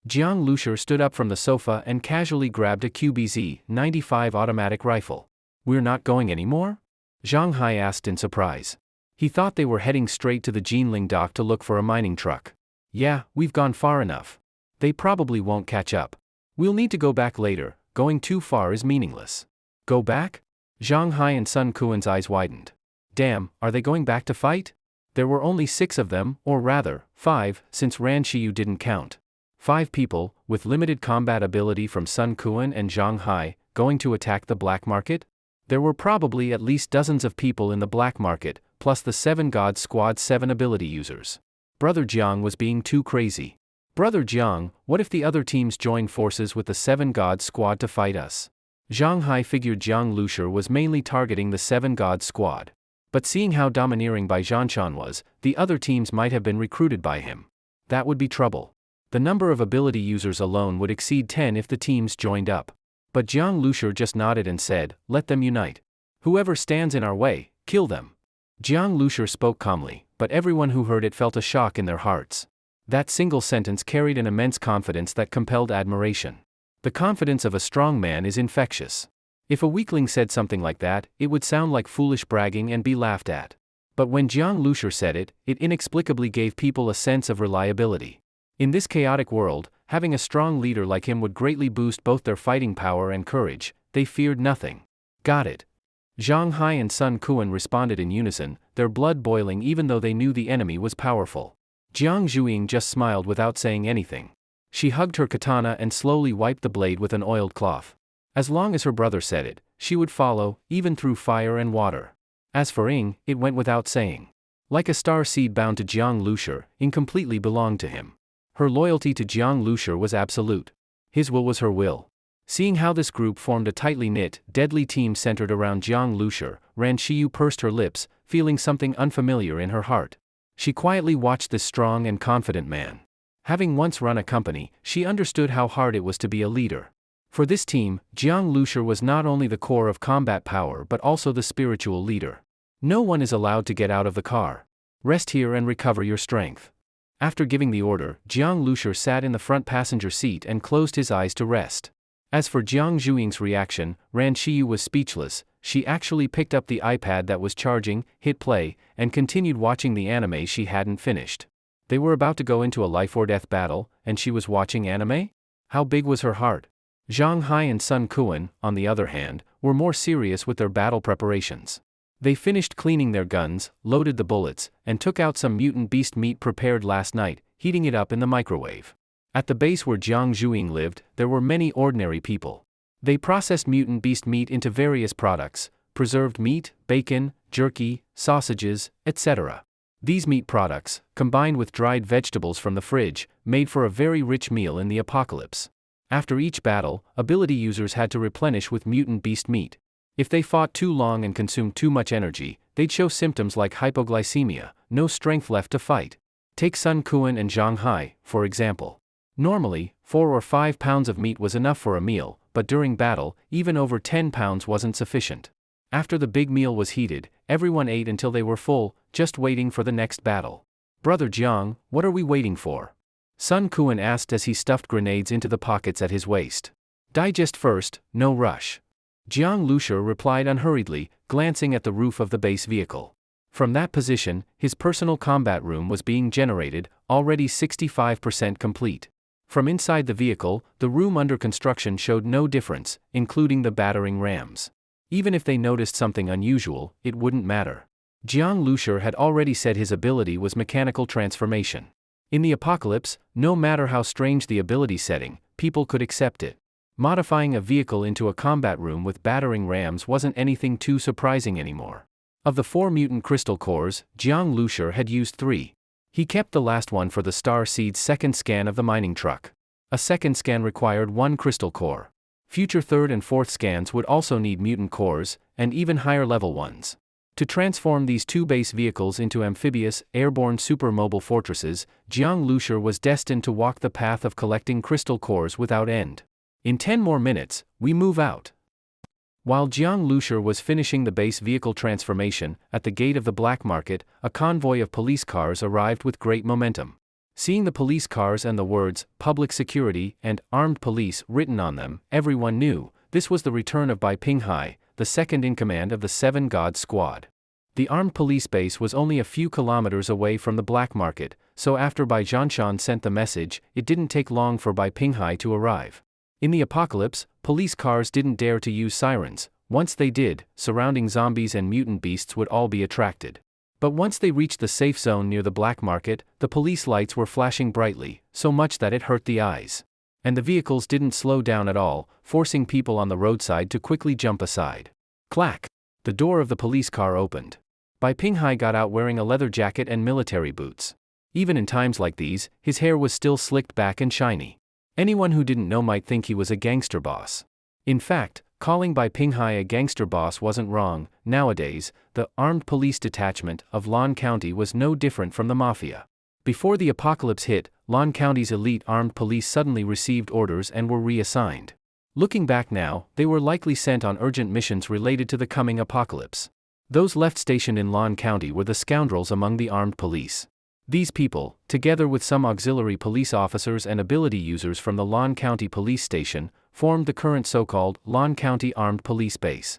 Jiang Lushur stood up from the sofa and casually grabbed a QBZ-95 automatic rifle. We're not going anymore? Zhang Hai asked in surprise. He thought they were heading straight to the Jinling dock to look for a mining truck. Yeah, we've gone far enough. They probably won't catch up. We'll need to go back later, going too far is meaningless. Go back? Zhang Hai and Sun Kuan's eyes widened. Damn, are they going back to fight? There were only 6 of them, or rather, 5, since Ran Shiyu didn't count. 5 people, with limited combat ability from Sun Quan and Zhang Hai, going to attack the black market? There were probably at least dozens of people in the black market, plus the 7 God Squad's 7 ability users. Brother Jiang was being too crazy. Brother Jiang, what if the other teams joined forces with the 7 God Squad to fight us? Zhang Hai figured Jiang Lushur was mainly targeting the 7 God Squad. But seeing how domineering Bai Zhanshan was, the other teams might have been recruited by him. That would be trouble. The number of ability users alone would exceed 10 if the teams joined up. But Jiang Lushur just nodded and said, "Let them unite. Whoever stands in our way, kill them." Jiang Lushur spoke calmly, but everyone who heard it felt a shock in their hearts. That single sentence carried an immense confidence that compelled admiration. The confidence of a strong man is infectious. If a weakling said something like that, it would sound like foolish bragging and be laughed at. But when Jiang Lushur said it, it inexplicably gave people a sense of reliability. In this chaotic world, having a strong leader like him would greatly boost both their fighting power and courage. They feared nothing. Got it. Zhang Hai and Sun Quan responded in unison, their blood boiling even though they knew the enemy was powerful. Jiang Zhuing just smiled without saying anything. She hugged her katana and slowly wiped the blade with an oiled cloth. As long as her brother said it, she would follow, even through fire and water. As for Ying, it went without saying. Like a star seed bound to Jiang Lushur, Ying completely belonged to him. Her loyalty to Jiang Lushur was absolute. His will was her will. Seeing how this group formed a tightly knit, deadly team centered around Jiang Lushur, Ran Shiyu pursed her lips, feeling something unfamiliar in her heart. She quietly watched this strong and confident man. Having once run a company, she understood how hard it was to be a leader. For this team, Jiang Lushur was not only the core of combat power but also the spiritual leader. No one is allowed to get out of the car. Rest here and recover your strength. After giving the order, Jiang Lushur sat in the front passenger seat and closed his eyes to rest. As for Jiang Zhuing's reaction, Ran Shiyu was speechless. She actually picked up the iPad that was charging, hit play, and continued watching the anime she hadn't finished. They were about to go into a life-or-death battle, and she was watching anime? How big was her heart? Zhang Hai and Sun Quan, on the other hand, were more serious with their battle preparations. They finished cleaning their guns, loaded the bullets, and took out some mutant beast meat prepared last night, heating it up in the microwave. At the base where Jiang Zhuing lived, there were many ordinary people. They processed mutant beast meat into various products, preserved meat, bacon, jerky, sausages, etc. These meat products, combined with dried vegetables from the fridge, made for a very rich meal in the apocalypse. After each battle, ability users had to replenish with mutant beast meat. If they fought too long and consumed too much energy, they'd show symptoms like hypoglycemia, no strength left to fight. Take Sun Quan and Zhang Hai, for example. Normally, 4 or 5 pounds of meat was enough for a meal, but during battle, even over 10 pounds wasn't sufficient. After the big meal was heated, everyone ate until they were full, just waiting for the next battle. "Brother Jiang, what are we waiting for?" Sun Quan asked as he stuffed grenades into the pockets at his waist. "Digest first, no rush." Jiang Lushur replied unhurriedly, glancing at the roof of the base vehicle. From that position, his personal combat room was being generated, already 65% complete. From inside the vehicle, the room under construction showed no difference, including the battering rams. Even if they noticed something unusual, it wouldn't matter. Jiang Lushur had already said his ability was mechanical transformation. In the apocalypse, no matter how strange the ability setting, people could accept it. Modifying a vehicle into a combat room with battering rams wasn't anything too surprising anymore. Of the 4 mutant crystal cores, Jiang Lushur had used 3. He kept the last one for the Star Seed's second scan of the mining truck. A second scan required 1 crystal core. Future 3rd and 4th scans would also need mutant cores, and even higher level ones. To transform these 2 base vehicles into amphibious, airborne super-mobile fortresses, Jiang Lushur was destined to walk the path of collecting crystal cores without end. In 10 more minutes, we move out. While Jiang Lushur was finishing the base vehicle transformation, at the gate of the black market, a convoy of police cars arrived with great momentum. Seeing the police cars and the words, "Public Security" and "Armed Police" written on them, everyone knew, this was the return of Bai Pinghai, the second in command of the 7 God Squad. The armed police base was only a few kilometers away from the black market, so after Bai Zhanshan sent the message, it didn't take long for Bai Pinghai to arrive. In the apocalypse, police cars didn't dare to use sirens. Once they did, surrounding zombies and mutant beasts would all be attracted. But once they reached the safe zone near the black market, the police lights were flashing brightly, so much that it hurt the eyes. And the vehicles didn't slow down at all, forcing people on the roadside to quickly jump aside. Clack! The door of the police car opened. Bai Pinghai got out wearing a leather jacket and military boots. Even in times like these, his hair was still slicked back and shiny. Anyone who didn't know might think he was a gangster boss. In fact, calling Bai Pinghai a gangster boss wasn't wrong. Nowadays, the armed police detachment of Lan County was no different from the mafia. Before the apocalypse hit, Lan County's elite armed police suddenly received orders and were reassigned. Looking back now, they were likely sent on urgent missions related to the coming apocalypse. Those left stationed in Lan County were the scoundrels among the armed police. These people, together with some auxiliary police officers and ability users from the Lan County Police Station, formed the current so-called Lan County Armed Police Base.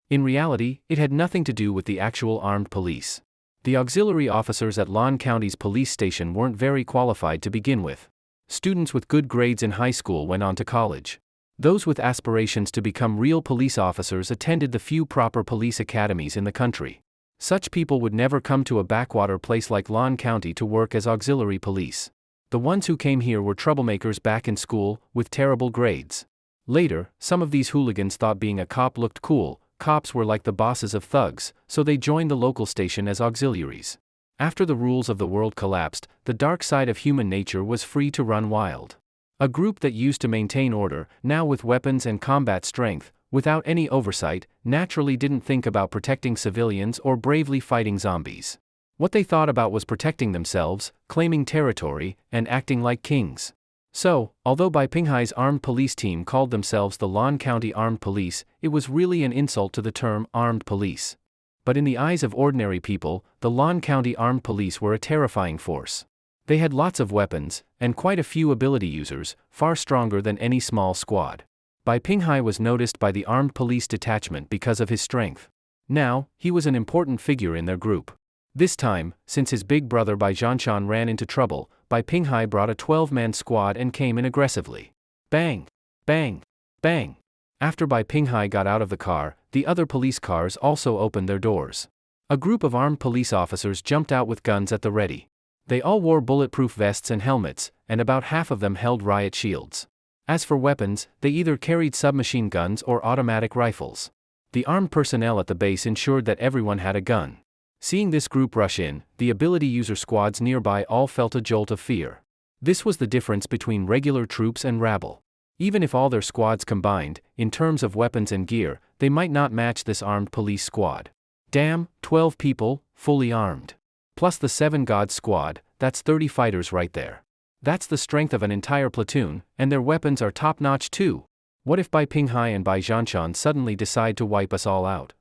In reality, it had nothing to do with the actual armed police. The auxiliary officers at Lan County's police station weren't very qualified to begin with. Students with good grades in high school went on to college. Those with aspirations to become real police officers attended the few proper police academies in the country. Such people would never come to a backwater place like Lan County to work as auxiliary police. The ones who came here were troublemakers back in school, with terrible grades. Later, some of these hooligans thought being a cop looked cool. Cops were like the bosses of thugs, so they joined the local station as auxiliaries. After the rules of the world collapsed, the dark side of human nature was free to run wild. A group that used to maintain order, now with weapons and combat strength, without any oversight, naturally didn't think about protecting civilians or bravely fighting zombies. What they thought about was protecting themselves, claiming territory, and acting like kings. So, although Bai Pinghai's armed police team called themselves the Lan County Armed Police, it was really an insult to the term armed police. But in the eyes of ordinary people, the Lan County Armed Police were a terrifying force. They had lots of weapons, and quite a few ability users, far stronger than any small squad. Bai Pinghai was noticed by the armed police detachment because of his strength. Now, he was an important figure in their group. This time, since his big brother Bai Zhanshan ran into trouble, Bai Pinghai brought a 12-man squad and came in aggressively. Bang! Bang! Bang! After Bai Pinghai got out of the car, the other police cars also opened their doors. A group of armed police officers jumped out with guns at the ready. They all wore bulletproof vests and helmets, and about half of them held riot shields. As for weapons, they either carried submachine guns or automatic rifles. The armed personnel at the base ensured that everyone had a gun. Seeing this group rush in, the ability user squads nearby all felt a jolt of fear. This was the difference between regular troops and rabble. Even if all their squads combined, in terms of weapons and gear, they might not match this armed police squad. Damn, 12 people, fully armed. Plus the 7 gods squad, that's 30 fighters right there. That's the strength of an entire platoon, and their weapons are top-notch too. What if Bai Pinghai and Bai Zhanshan suddenly decide to wipe us all out?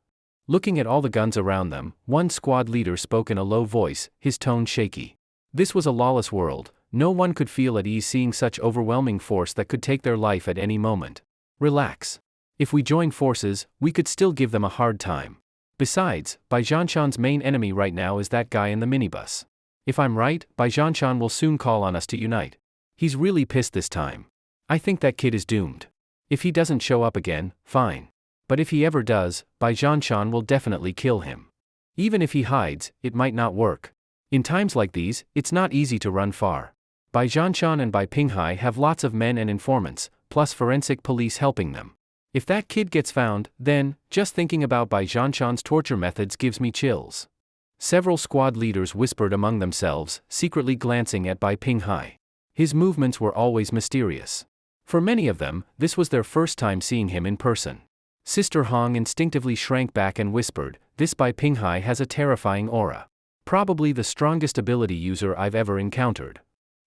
Looking at all the guns around them, one squad leader spoke in a low voice, his tone shaky. This was a lawless world. No one could feel at ease seeing such overwhelming force that could take their life at any moment. Relax. If we join forces, we could still give them a hard time. Besides, Bai Zhanshan's main enemy right now is that guy in the minibus. If I'm right, Bai Zhanshan will soon call on us to unite. He's really pissed this time. I think that kid is doomed. If he doesn't show up again, fine. But if he ever does, Bai Zhanshan will definitely kill him. Even if he hides, it might not work. In times like these, it's not easy to run far. Bai Zhanshan and Bai Pinghai have lots of men and informants, plus forensic police helping them. If that kid gets found, then, just thinking about Bai Zhanshan's torture methods gives me chills. Several squad leaders whispered among themselves, secretly glancing at Bai Pinghai. His movements were always mysterious. For many of them, this was their first time seeing him in person. Sister Hong instinctively shrank back and whispered, "This Bai Pinghai has a terrifying aura. Probably the strongest ability user I've ever encountered."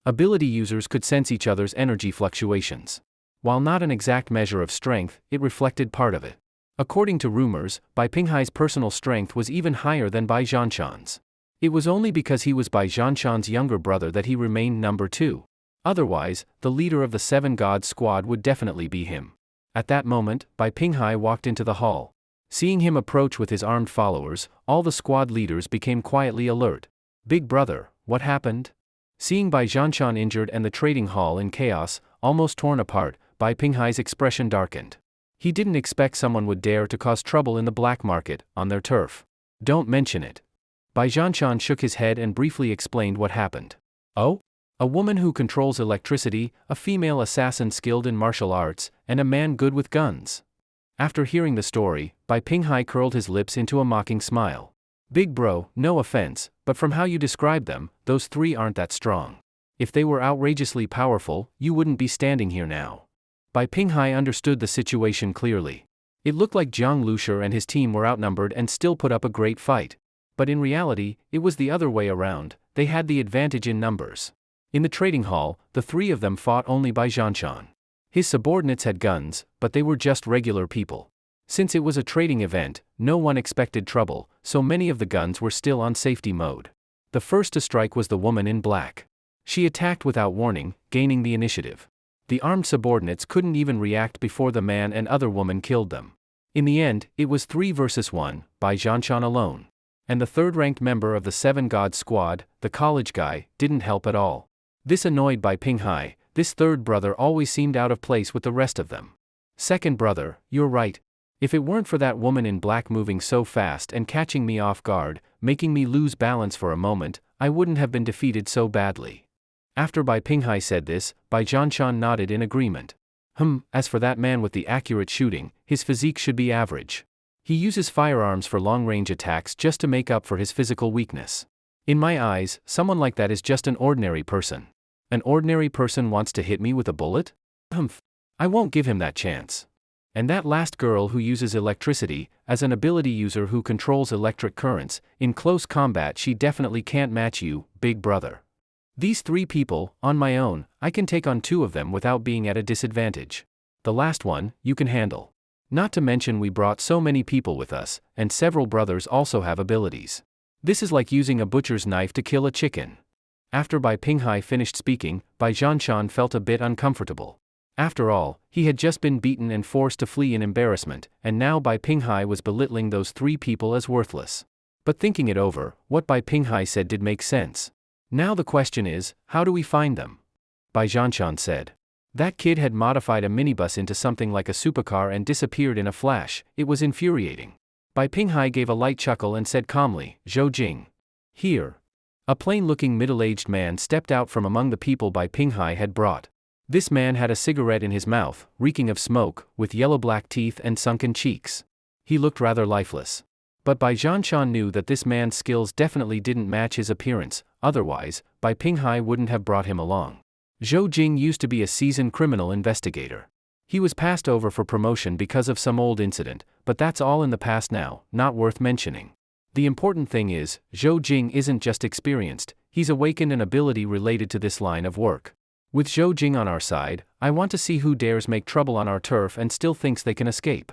Ability users could sense each other's energy fluctuations. While not an exact measure of strength, it reflected part of it. According to rumors, Bai Pinghai's personal strength was even higher than Bai Zhanshan's. It was only because he was Bai Zhanshan's younger brother that he remained number 2. Otherwise, the leader of the 7 gods squad would definitely be him. At that moment, Bai Pinghai walked into the hall. Seeing him approach with his armed followers, all the squad leaders became quietly alert. "Big brother, what happened?" Seeing Bai Zhanshan injured and the trading hall in chaos, almost torn apart, Bai Pinghai's expression darkened. He didn't expect someone would dare to cause trouble in the black market, on their turf. Don't mention it. Bai Zhanshan shook his head and briefly explained what happened. Oh? A woman who controls electricity, a female assassin skilled in martial arts, and a man good with guns. After hearing the story, Bai Pinghai curled his lips into a mocking smile. Big bro, no offense, but from how you describe them, those three aren't that strong. If they were outrageously powerful, you wouldn't be standing here now. Bai Pinghai understood the situation clearly. It looked like Jiang Lushi and his team were outnumbered and still put up a great fight. But in reality, it was the other way around, they had the advantage in numbers. In the trading hall, the three of them fought only Bai Zhanshan. His subordinates had guns, but they were just regular people. Since it was a trading event, no one expected trouble, so many of the guns were still on safety mode. The first to strike was the woman in black. She attacked without warning, gaining the initiative. The armed subordinates couldn't even react before the man and other woman killed them. In the end, it was 3 versus 1, Bai Zhanshan alone. And the third-ranked member of the Seven Gods squad, the college guy, didn't help at all. This annoyed Bai Pinghai. This third brother always seemed out of place with the rest of them. Second brother, you're right. If it weren't for that woman in black moving so fast and catching me off guard, making me lose balance for a moment, I wouldn't have been defeated so badly. After Bai Pinghai said this, Bai Zhanshan nodded in agreement. As for that man with the accurate shooting, his physique should be average. He uses firearms for long-range attacks just to make up for his physical weakness. In my eyes, someone like that is just an ordinary person. An ordinary person wants to hit me with a bullet? I won't give him that chance. And that last girl who uses electricity, as an ability user who controls electric currents, in close combat she definitely can't match you, big brother. These 3 people, on my own, I can take on 2 of them without being at a disadvantage. The last one, you can handle. Not to mention we brought so many people with us, and several brothers also have abilities. This is like using a butcher's knife to kill a chicken. After Bai Pinghai finished speaking, Bai Zhanshan felt a bit uncomfortable. After all, he had just been beaten and forced to flee in embarrassment, and now Bai Pinghai was belittling those 3 people as worthless. But thinking it over, what Bai Pinghai said did make sense. Now the question is, how do we find them? Bai Zhanshan said. That kid had modified a minibus into something like a supercar and disappeared in a flash. It was infuriating. Bai Pinghai gave a light chuckle and said calmly, Zhuing. Here. A plain-looking middle-aged man stepped out from among the people Bai Pinghai had brought. This man had a cigarette in his mouth, reeking of smoke, with yellow-black teeth and sunken cheeks. He looked rather lifeless. But Bai Zhanshan knew that this man's skills definitely didn't match his appearance, otherwise, Bai Pinghai wouldn't have brought him along. Zhuing used to be a seasoned criminal investigator. He was passed over for promotion because of some old incident, but that's all in the past now, not worth mentioning. The important thing is, Zhuing isn't just experienced, he's awakened an ability related to this line of work. With Zhuing on our side, I want to see who dares make trouble on our turf and still thinks they can escape.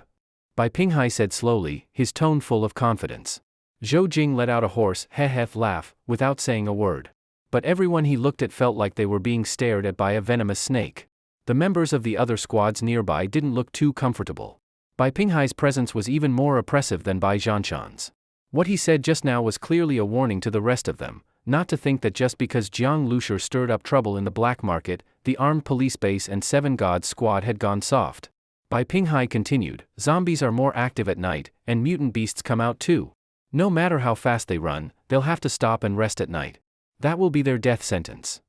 Bai Pinghai said slowly, his tone full of confidence. Zhuing let out a hoarse, heh-heh laugh, without saying a word. But everyone he looked at felt like they were being stared at by a venomous snake. The members of the other squads nearby didn't look too comfortable. Bai Pinghai's presence was even more oppressive than Bai Zhanshan's. What he said just now was clearly a warning to the rest of them, not to think that just because Jiang Lushi stirred up trouble in the black market, the armed police base and Seven Gods squad had gone soft. Bai Pinghai continued, zombies are more active at night, and mutant beasts come out too. No matter how fast they run, they'll have to stop and rest at night. That will be their death sentence.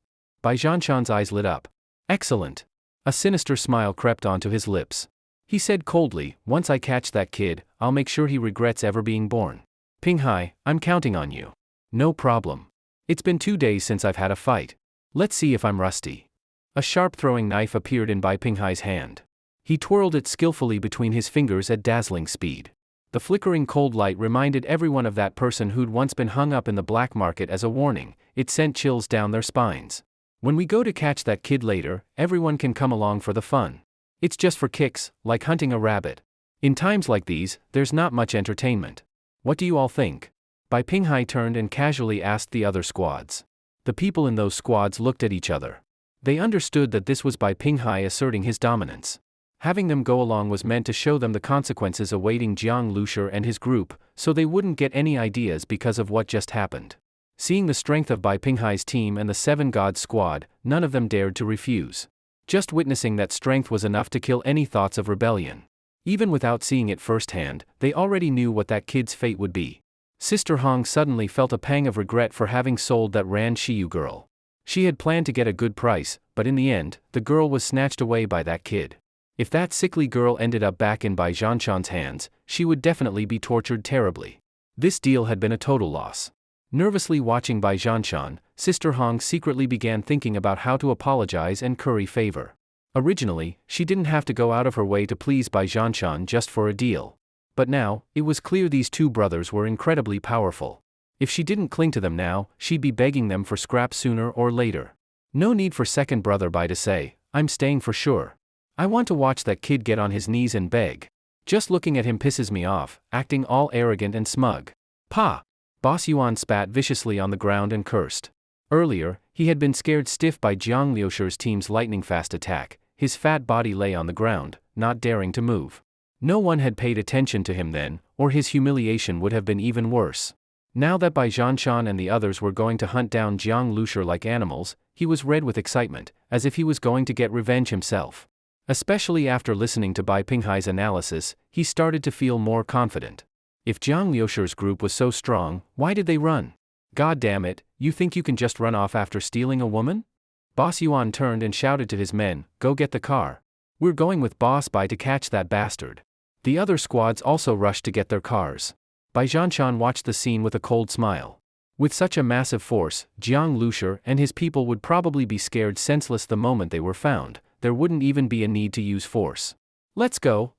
Bai Zhanshan's eyes lit up. Excellent. A sinister smile crept onto his lips. He said coldly, once I catch that kid, I'll make sure he regrets ever being born. Pinghai, I'm counting on you. No problem. It's been 2 days since I've had a fight. Let's see if I'm rusty. A sharp throwing knife appeared in Bai Pinghai's hand. He twirled it skillfully between his fingers at dazzling speed. The flickering cold light reminded everyone of that person who'd once been hung up in the black market as a warning. It sent chills down their spines. When we go to catch that kid later, everyone can come along for the fun. It's just for kicks, like hunting a rabbit. In times like these, there's not much entertainment. What do you all think? Bai Pinghai turned and casually asked the other squads. The people in those squads looked at each other. They understood that this was Bai Pinghai asserting his dominance. Having them go along was meant to show them the consequences awaiting Jiang Lushi and his group, so they wouldn't get any ideas because of what just happened. Seeing the strength of Bai Pinghai's team and the Seven Gods squad, none of them dared to refuse. Just witnessing that strength was enough to kill any thoughts of rebellion. Even without seeing it firsthand, they already knew what that kid's fate would be. Sister Hong suddenly felt a pang of regret for having sold that Ran Shiyu girl. She had planned to get a good price, but in the end, the girl was snatched away by that kid. If that sickly girl ended up back in Bai Zhanshan's hands, she would definitely be tortured terribly. This deal had been a total loss. Nervously watching Bai Zhanshan, Sister Hong secretly began thinking about how to apologize and curry favor. Originally, she didn't have to go out of her way to please Bai Zhanshan just for a deal. But now, it was clear these two brothers were incredibly powerful. If she didn't cling to them now, she'd be begging them for scraps sooner or later. No need for second brother Bai to say, "I'm staying for sure. I want to watch that kid get on his knees and beg. Just looking at him pisses me off, acting all arrogant and smug." Pa! Boss Yuan spat viciously on the ground and cursed. Earlier, he had been scared stiff by Jiang Liushir's team's lightning-fast attack. His fat body lay on the ground, not daring to move. No one had paid attention to him then, or his humiliation would have been even worse. Now that Bai Zhanshan and the others were going to hunt down Jiang Liushir like animals, he was red with excitement, as if he was going to get revenge himself. Especially after listening to Bai Pinghai's analysis, he started to feel more confident. If Jiang Liushir's group was so strong, why did they run? God damn it, you think you can just run off after stealing a woman? Boss Yuan turned and shouted to his men, "Go get the car. We're going with Boss Bai to catch that bastard." The other squads also rushed to get their cars. Bai Zhanshan watched the scene with a cold smile. With such a massive force, Jiang Liushir and his people would probably be scared senseless the moment they were found. There wouldn't even be a need to use force. Let's go,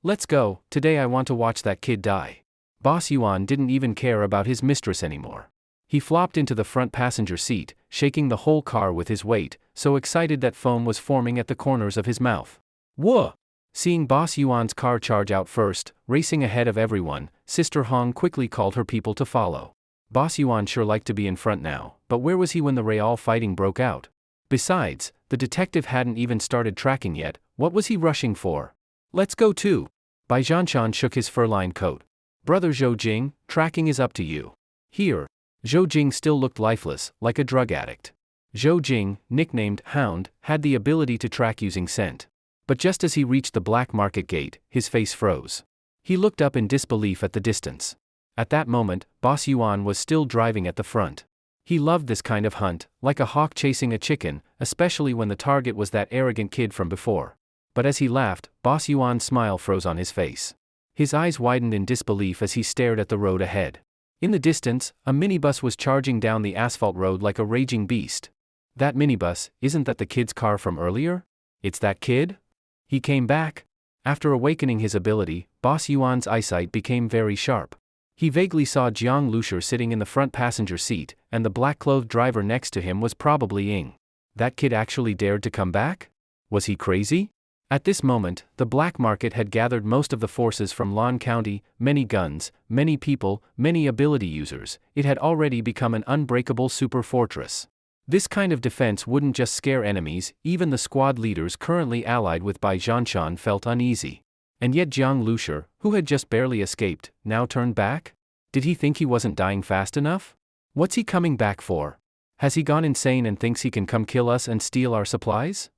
today I want to watch that kid die." Boss Yuan didn't even care about his mistress anymore. He flopped into the front passenger seat, shaking the whole car with his weight, so excited that foam was forming at the corners of his mouth. Whoa! Seeing Boss Yuan's car charge out first, racing ahead of everyone, Sister Hong quickly called her people to follow. Boss Yuan sure liked to be in front now, but where was he when the real fighting broke out? Besides, the detective hadn't even started tracking yet. What was he rushing for? "Let's go too." Bai Zhanshan shook his fur-lined coat. "Brother Zhou, tracking is up to you." Here. Zhou still looked lifeless, like a drug addict. Zhou, nicknamed Hound, had the ability to track using scent. But just as he reached the black market gate, his face froze. He looked up in disbelief at the distance. At that moment, Boss Yuan was still driving at the front. He loved this kind of hunt, like a hawk chasing a chicken, especially when the target was that arrogant kid from before. But as he laughed, Boss Yuan's smile froze on his face. His eyes widened in disbelief as he stared at the road ahead. In the distance, a minibus was charging down the asphalt road like a raging beast. That minibus, isn't that the kid's car from earlier? It's that kid? He came back? After awakening his ability, Boss Yuan's eyesight became very sharp. He vaguely saw Jiang Liushir sitting in the front passenger seat, and the black-clothed driver next to him was probably Ying. That kid actually dared to come back? Was he crazy? At this moment, the black market had gathered most of the forces from Lan County, many guns, many people, many ability users. It had already become an unbreakable super fortress. This kind of defense wouldn't just scare enemies, even the squad leaders currently allied with Bai Zhanshan felt uneasy. And yet Jiang Liushir, who had just barely escaped, now turned back? Did he think he wasn't dying fast enough? What's he coming back for? Has he gone insane and thinks he can come kill us and steal our supplies?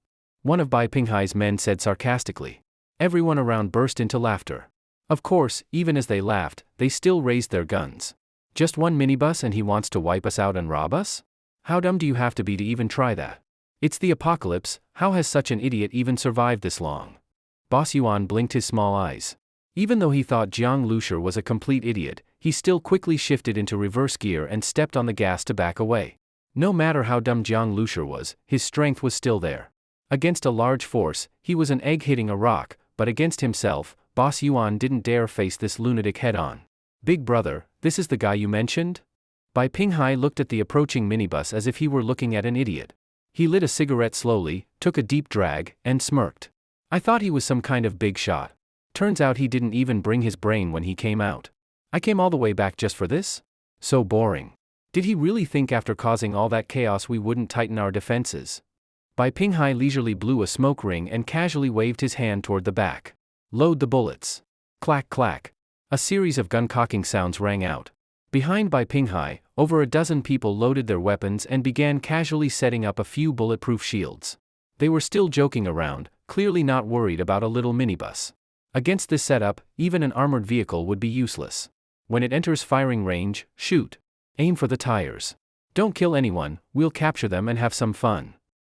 One of Bai Pinghai's men said sarcastically. Everyone around burst into laughter. Of course, even as they laughed, they still raised their guns. Just one minibus and he wants to wipe us out and rob us? How dumb do you have to be to even try that? It's the apocalypse, how has such an idiot even survived this long? Boss Yuan blinked his small eyes. Even though he thought Jiang Liushir was a complete idiot, he still quickly shifted into reverse gear and stepped on the gas to back away. No matter how dumb Jiang Liushir was, his strength was still there. Against a large force, he was an egg hitting a rock, but against himself, Boss Yuan didn't dare face this lunatic head-on. "Big brother, this is the guy you mentioned?" Bai Pinghai looked at the approaching minibus as if he were looking at an idiot. He lit a cigarette slowly, took a deep drag, and smirked. "I thought he was some kind of big shot. Turns out he didn't even bring his brain when he came out. I came all the way back just for this? So boring. Did he really think after causing all that chaos we wouldn't tighten our defenses?" Bai Pinghai leisurely blew a smoke ring and casually waved his hand toward the back. "Load the bullets." Clack clack. A series of gun-cocking sounds rang out. Behind Bai Pinghai, over a dozen people loaded their weapons and began casually setting up a few bulletproof shields. They were still joking around, clearly not worried about a little minibus. Against this setup, even an armored vehicle would be useless. When it enters firing range, shoot. Aim for the tires. Don't kill anyone, we'll capture them and have some fun.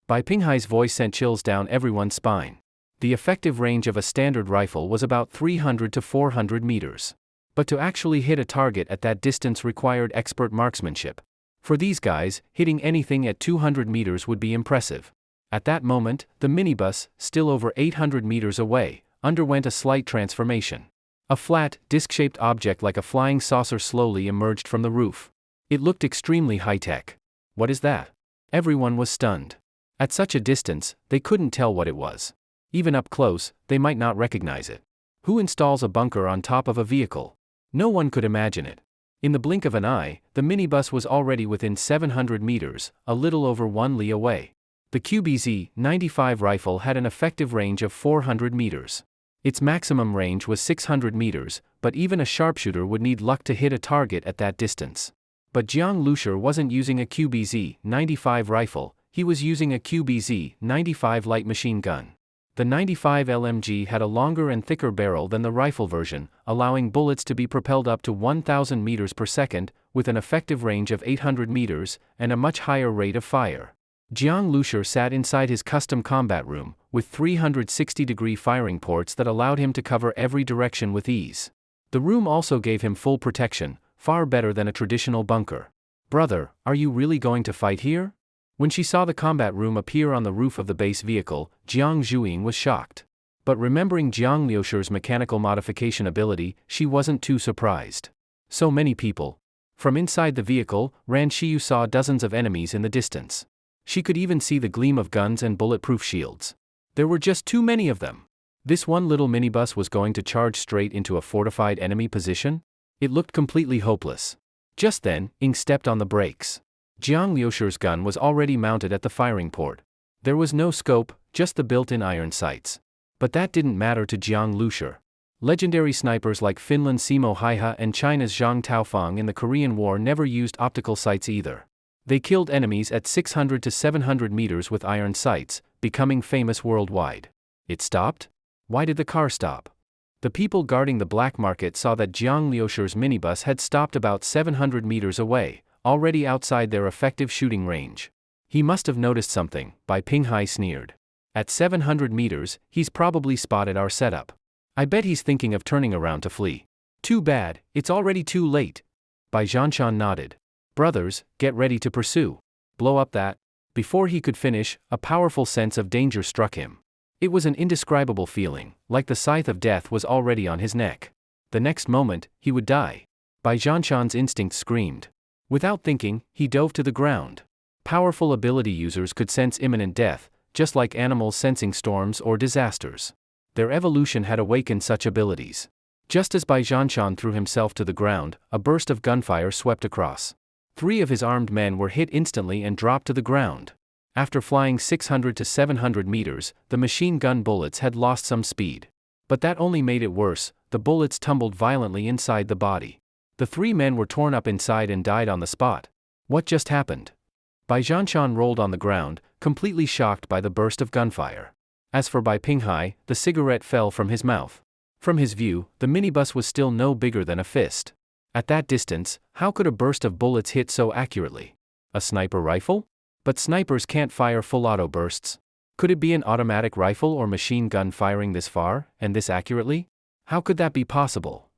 Bai Pinghai's voice sent chills down everyone's spine. The effective range of a standard rifle was about 300 to 400 meters. But to actually hit a target at that distance required expert marksmanship. For these guys, hitting anything at 200 meters would be impressive. At that moment, the minibus, still over 800 meters away, underwent a slight transformation. A flat, disc-shaped object like a flying saucer slowly emerged from the roof. It looked extremely high-tech. What is that? Everyone was stunned. At such a distance, they couldn't tell what it was. Even up close, they might not recognize it. Who installs a bunker on top of a vehicle? No one could imagine it. In the blink of an eye, the minibus was already within 700 meters, a little over 1 li away. The QBZ-95 rifle had an effective range of 400 meters. Its maximum range was 600 meters, but even a sharpshooter would need luck to hit a target at that distance. But Jiang Lushur wasn't using a QBZ-95 rifle, he was using a QBZ-95 light machine gun. The 95 LMG had a longer and thicker barrel than the rifle version, allowing bullets to be propelled up to 1,000 meters per second, with an effective range of 800 meters, and a much higher rate of fire. Jiang Lushur sat inside his custom combat room, with 360-degree firing ports that allowed him to cover every direction with ease. The room also gave him full protection, far better than a traditional bunker. "Brother, are you really going to fight here?" When she saw the combat room appear on the roof of the base vehicle, Zhuing was shocked. But remembering Jiang Lushur's mechanical modification ability, she wasn't too surprised. So many people. From inside the vehicle, Ran Shiyu saw dozens of enemies in the distance. She could even see the gleam of guns and bulletproof shields. There were just too many of them. This one little minibus was going to charge straight into a fortified enemy position? It looked completely hopeless. Just then, Ing stepped on the brakes. Jiang Lushur's gun was already mounted at the firing port. There was no scope, just the built-in iron sights. But that didn't matter to Jiang Lushur. Legendary snipers like Finland's Simo Haiha and China's Zhang Taofang in the Korean War never used optical sights either. They killed enemies at 600 to 700 meters with iron sights, becoming famous worldwide. It stopped? Why did the car stop? The people guarding the black market saw that Jiang Lushur's minibus had stopped about 700 meters away, already outside their effective shooting range. He must have noticed something, Bai Pinghai sneered. At 700 meters, he's probably spotted our setup. I bet he's thinking of turning around to flee. Too bad, it's already too late. Bai Zhanshan nodded. Brothers, get ready to pursue. Blow up that. Before he could finish, a powerful sense of danger struck him. It was an indescribable feeling, like the scythe of death was already on his neck. The next moment, he would die. Bai Zhanshan's instinct screamed. Without thinking, he dove to the ground. Powerful ability users could sense imminent death, just like animals sensing storms or disasters. Their evolution had awakened such abilities. Just as Bai Zhanshan threw himself to the ground, a burst of gunfire swept across. 3 of his armed men were hit instantly and dropped to the ground. After flying 600 to 700 meters, the machine gun bullets had lost some speed. But that only made it worse, the bullets tumbled violently inside the body. The 3 men were torn up inside and died on the spot. What just happened? Bai Zhanshan rolled on the ground, completely shocked by the burst of gunfire. As for Bai Pinghai, the cigarette fell from his mouth. From his view, the minibus was still no bigger than a fist. At that distance, how could a burst of bullets hit so accurately? A sniper rifle? But snipers can't fire full auto bursts. Could it be an automatic rifle or machine gun firing this far, and this accurately? How could that be possible?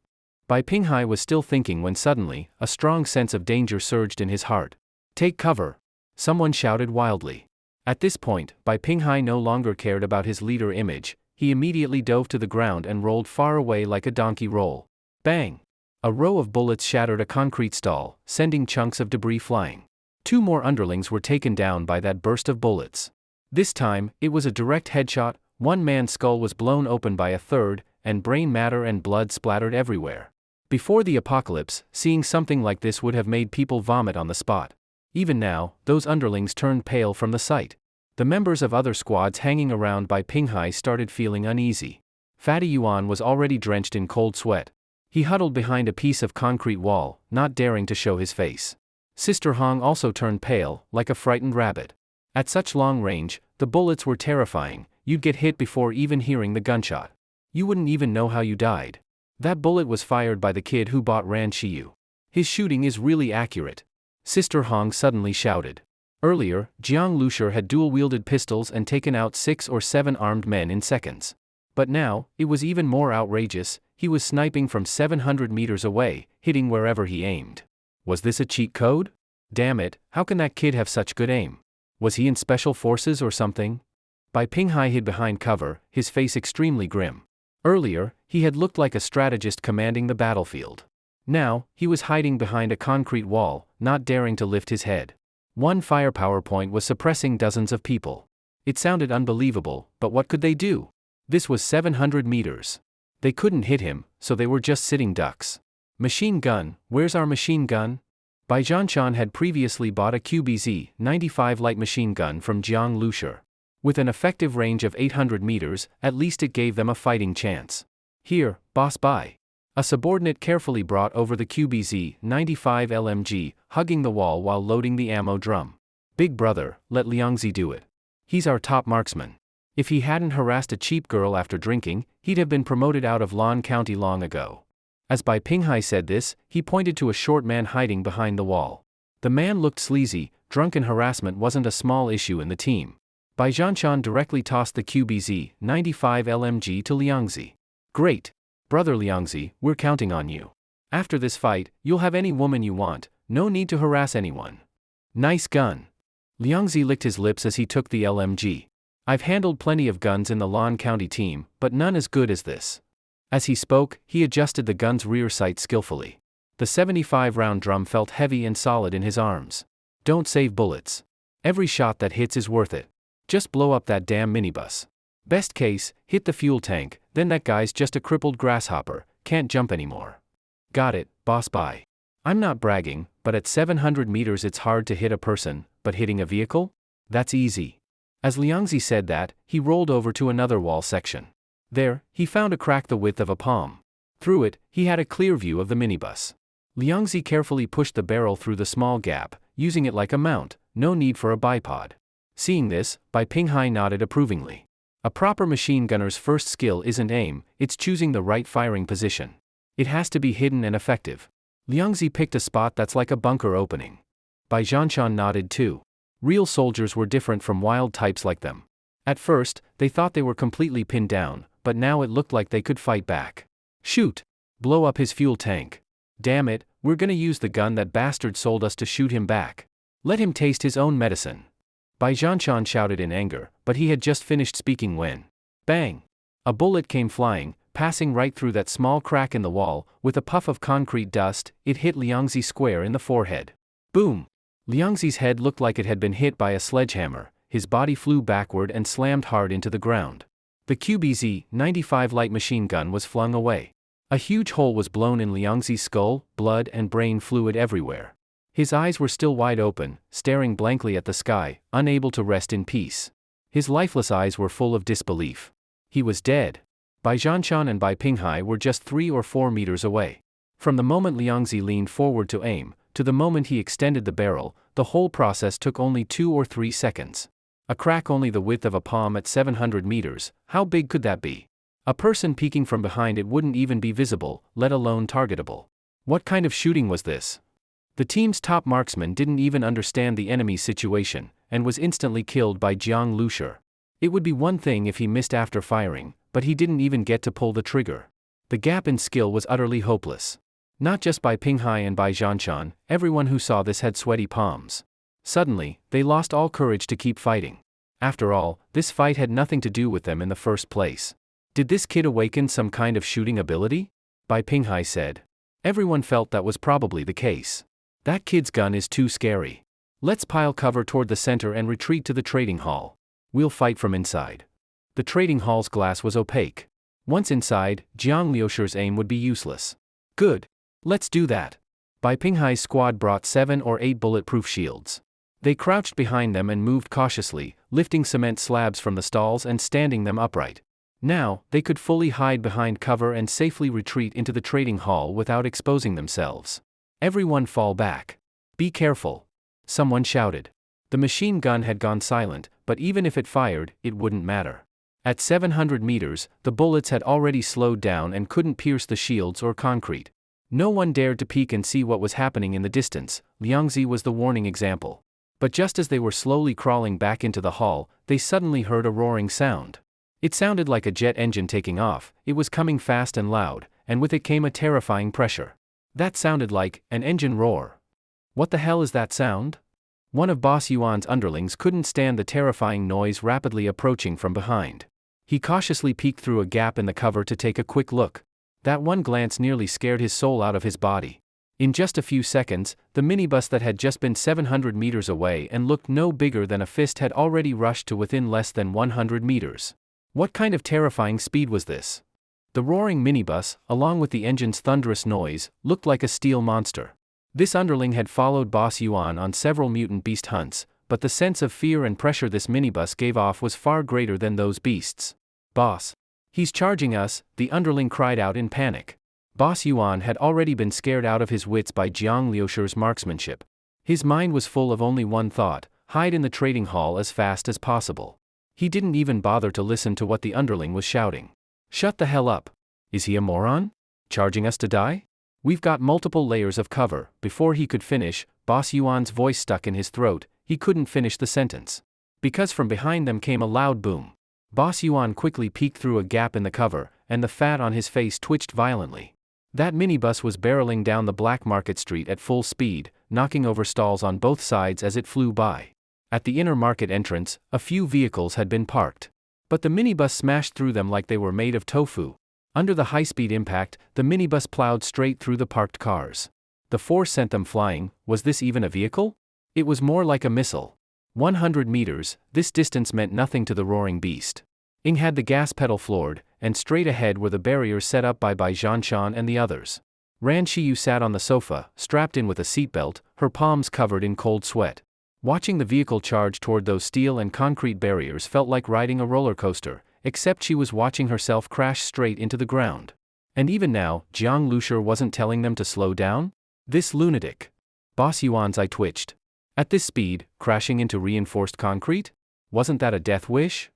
Bai Pinghai was still thinking when suddenly, a strong sense of danger surged in his heart. Take cover! Someone shouted wildly. At this point, Bai Pinghai no longer cared about his leader image, he immediately dove to the ground and rolled far away like a donkey roll. Bang! A row of bullets shattered a concrete stall, sending chunks of debris flying. 2 more underlings were taken down by that burst of bullets. This time, it was a direct headshot, 1 man's skull was blown open by a 3rd, and brain matter and blood splattered everywhere. Before the apocalypse, seeing something like this would have made people vomit on the spot. Even now, those underlings turned pale from the sight. The members of other squads hanging around Bai Pinghai started feeling uneasy. Fatty Yuan was already drenched in cold sweat. He huddled behind a piece of concrete wall, not daring to show his face. Sister Hong also turned pale, like a frightened rabbit. At such long range, the bullets were terrifying, you'd get hit before even hearing the gunshot. you wouldn't even know how you died. That bullet was fired by the kid who bought Ran Shiyu. His shooting is really accurate. Sister Hong suddenly shouted. Earlier, Jiang Lushur had dual-wielded pistols and taken out 6 or 7 armed men in seconds. But now, it was even more outrageous, he was sniping from 700 meters away, hitting wherever he aimed. Was this a cheat code? Damn it, how can that kid have such good aim? Was he in special forces or something? Bai Pinghai hid behind cover, his face extremely grim. Earlier, he had looked like a strategist commanding the battlefield. Now, he was hiding behind a concrete wall, not daring to lift his head. One firepower point was suppressing dozens of people. It sounded unbelievable, but what could they do? This was 700 meters. They couldn't hit him, so they were just sitting ducks. Machine gun, where's our machine gun? Bai Zhanshan had previously bought a QBZ-95 light machine gun from Jiang Lushur. With an effective range of 800 meters, at least it gave them a fighting chance. Here, boss Bai. A subordinate carefully brought over the QBZ-95 LMG, hugging the wall while loading the ammo drum. Big brother, let Liangzi do it. He's our top marksman. If he hadn't harassed a cheap girl after drinking, he'd have been promoted out of Lan County long ago. As Bai Pinghai said this, he pointed to a short man hiding behind the wall. The man looked sleazy, drunken harassment wasn't a small issue in the team. Bai Zhanshan directly tossed the QBZ-95 LMG to Liangzi. Great. Brother Liangzi, we're counting on you. After this fight, you'll have any woman you want, no need to harass anyone. Nice gun. Liangzi licked his lips as he took the LMG. I've handled plenty of guns in the Lan County team, but none as good as this. As he spoke, he adjusted the gun's rear sight skillfully. The 75-round drum felt heavy and solid in his arms. Don't save bullets. Every shot that hits is worth it. Just blow up that damn minibus. Best case, hit the fuel tank, then that guy's just a crippled grasshopper, can't jump anymore. Got it, boss Bai. I'm not bragging, but at 700 meters it's hard to hit a person, but hitting a vehicle? That's easy. As Liangzi said that, he rolled over to another wall section. There, he found a crack the width of a palm. Through it, he had a clear view of the minibus. Liangzi carefully pushed the barrel through the small gap, using it like a mount, no need for a bipod. Seeing this, Bai Pinghai nodded approvingly. A proper machine gunner's first skill isn't aim, it's choosing the right firing position. It has to be hidden and effective. Liangzi picked a spot that's like a bunker opening. Bai Zhanshan nodded too. Real soldiers were different from wild types like them. At first, they thought they were completely pinned down, but now it looked like they could fight back. Shoot! Blow up his fuel tank. Damn it, we're gonna use the gun that bastard sold us to shoot him back. Let him taste his own medicine. Bai Zhanshan shouted in anger, but he had just finished speaking when. Bang! A bullet came flying, passing right through that small crack in the wall. With a puff of concrete dust, it hit Liangzi square in the forehead. Boom! Liangzi's head looked like it had been hit by a sledgehammer, his body flew backward and slammed hard into the ground. The QBZ-95 light machine gun was flung away. A huge hole was blown in Liangzi's skull, blood and brain fluid everywhere. His eyes were still wide open, staring blankly at the sky, unable to rest in peace. His lifeless eyes were full of disbelief. He was dead. Bai Zhanshan and Bai Pinghai were just 3 or 4 meters away. From the moment Liangzi leaned forward to aim, to the moment he extended the barrel, the whole process took only 2 or 3 seconds. A crack only the width of a palm at 700 meters, how big could that be? A person peeking from behind it wouldn't even be visible, let alone targetable. What kind of shooting was this? The team's top marksman didn't even understand the enemy's situation, and was instantly killed by Jiang Lushur. It would be one thing if he missed after firing, but he didn't even get to pull the trigger. The gap in skill was utterly hopeless. Not just Bai Pinghai and Bai Zhanshan, everyone who saw this had sweaty palms. Suddenly, they lost all courage to keep fighting. After all, this fight had nothing to do with them in the first place. Did this kid awaken some kind of shooting ability? Bai Pinghai said. Everyone felt that was probably the case. That kid's gun is too scary. Let's pile cover toward the center and retreat to the trading hall. We'll fight from inside. The trading hall's glass was opaque. Once inside, Jiang Lushur's aim would be useless. Good. Let's do that. Bai Pinghai's squad brought 7 or 8 bulletproof shields. They crouched behind them and moved cautiously, lifting cement slabs from the stalls and standing them upright. Now, they could fully hide behind cover and safely retreat into the trading hall without exposing themselves. Everyone fall back. Be careful. Someone shouted. The machine gun had gone silent, but even if it fired, it wouldn't matter. At 700 meters, the bullets had already slowed down and couldn't pierce the shields or concrete. No one dared to peek and see what was happening in the distance. Liangzi was the warning example. But just as they were slowly crawling back into the hall, they suddenly heard a roaring sound. It sounded like a jet engine taking off. It was coming fast and loud, and with it came a terrifying pressure. That sounded like an engine roar. What the hell is that sound? One of Boss Yuan's underlings couldn't stand the terrifying noise rapidly approaching from behind. He cautiously peeked through a gap in the cover to take a quick look. That one glance nearly scared his soul out of his body. In just a few seconds, the minibus that had just been 700 meters away and looked no bigger than a fist had already rushed to within less than 100 meters. What kind of terrifying speed was this? The roaring minibus, along with the engine's thunderous noise, looked like a steel monster. This underling had followed Boss Yuan on several mutant beast hunts, but the sense of fear and pressure this minibus gave off was far greater than those beasts. Boss. He's charging us, the underling cried out in panic. Boss Yuan had already been scared out of his wits by Jiang Liusher's marksmanship. His mind was full of only one thought: hide in the trading hall as fast as possible. He didn't even bother to listen to what the underling was shouting. Shut the hell up. Is he a moron? Charging us to die? We've got multiple layers of cover. Before he could finish, Boss Yuan's voice stuck in his throat. He couldn't finish the sentence. Because from behind them came a loud boom. Boss Yuan quickly peeked through a gap in the cover, and the fat on his face twitched violently. That minibus was barreling down the Black Market Street at full speed, knocking over stalls on both sides as it flew by. At the inner market entrance, a few vehicles had been parked. But the minibus smashed through them like they were made of tofu. Under the high-speed impact, the minibus plowed straight through the parked cars. The force sent them flying. Was this even a vehicle? It was more like a missile. 100 meters, this distance meant nothing to the roaring beast. Ing had the gas pedal floored, and straight ahead were the barriers set up by Zhanshan and the others. Ran Shiyu sat on the sofa, strapped in with a seatbelt, her palms covered in cold sweat. Watching the vehicle charge toward those steel and concrete barriers felt like riding a roller coaster, except she was watching herself crash straight into the ground. And even now, Jiang Liusher wasn't telling them to slow down? This lunatic. Boss Yuan's eye twitched. At this speed, crashing into reinforced concrete? Wasn't that a death wish?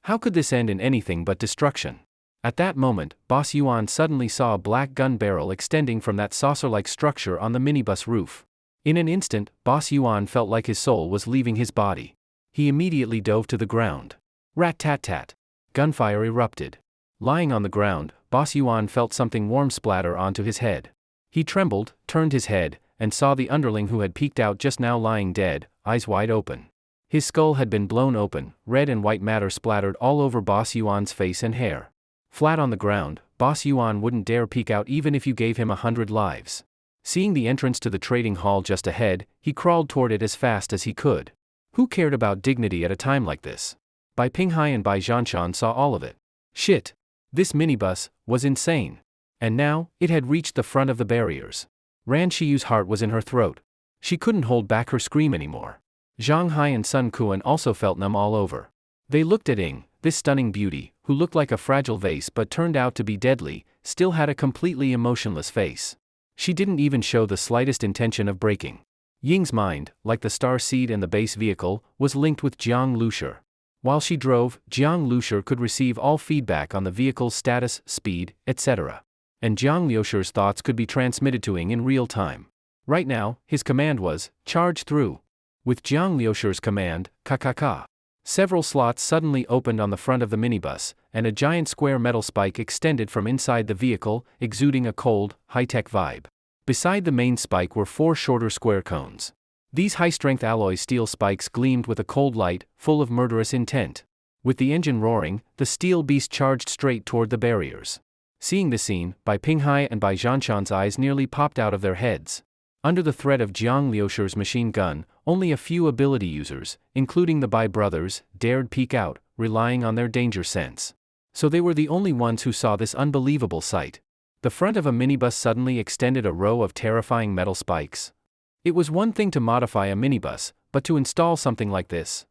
How could this end in anything but destruction? At that moment, Boss Yuan suddenly saw a black gun barrel extending from that saucer-like structure on the minibus roof. In an instant, Boss Yuan felt like his soul was leaving his body. He immediately dove to the ground. Rat-tat-tat. Gunfire erupted. Lying on the ground, Boss Yuan felt something warm splatter onto his head. He trembled, turned his head, and saw the underling who had peeked out just now lying dead, eyes wide open. His skull had been blown open, red and white matter splattered all over Boss Yuan's face and hair. Flat on the ground, Boss Yuan wouldn't dare peek out even if you gave him 100 lives. Seeing the entrance to the trading hall just ahead, he crawled toward it as fast as he could. Who cared about dignity at a time like this? Bai Pinghai and Bai Zhanshan saw all of it. Shit! This minibus was insane. And now, it had reached the front of the barriers. Ran Shiyu's heart was in her throat. She couldn't hold back her scream anymore. Zhang Hai and Sun Kuan also felt numb all over. They looked at Ing, this stunning beauty, who looked like a fragile vase but turned out to be deadly, still had a completely emotionless face. She didn't even show the slightest intention of breaking. Ying's mind, like the star seed and the base vehicle, was linked with Jiang Liusher. While she drove, Jiang Liusher could receive all feedback on the vehicle's status, speed, etc. And Jiang Liusher's thoughts could be transmitted to Ing in real time. Right now, his command was, charge through. With Jiang Liusher's command, ka. Several slots suddenly opened on the front of the minibus, and a giant square metal spike extended from inside the vehicle, exuding a cold, high-tech vibe. Beside the main spike were 4 shorter square cones. These high-strength alloy steel spikes gleamed with a cold light, full of murderous intent. With the engine roaring, the steel beast charged straight toward the barriers. Seeing the scene, Bai Pinghai and Bai Zhanshan's eyes nearly popped out of their heads. Under the threat of Jiang Liusher's machine gun, only a few ability users, including the Bai brothers, dared peek out, relying on their danger sense. So they were the only ones who saw this unbelievable sight. The front of a minibus suddenly extended a row of terrifying metal spikes. It was one thing to modify a minibus, but to install something like this.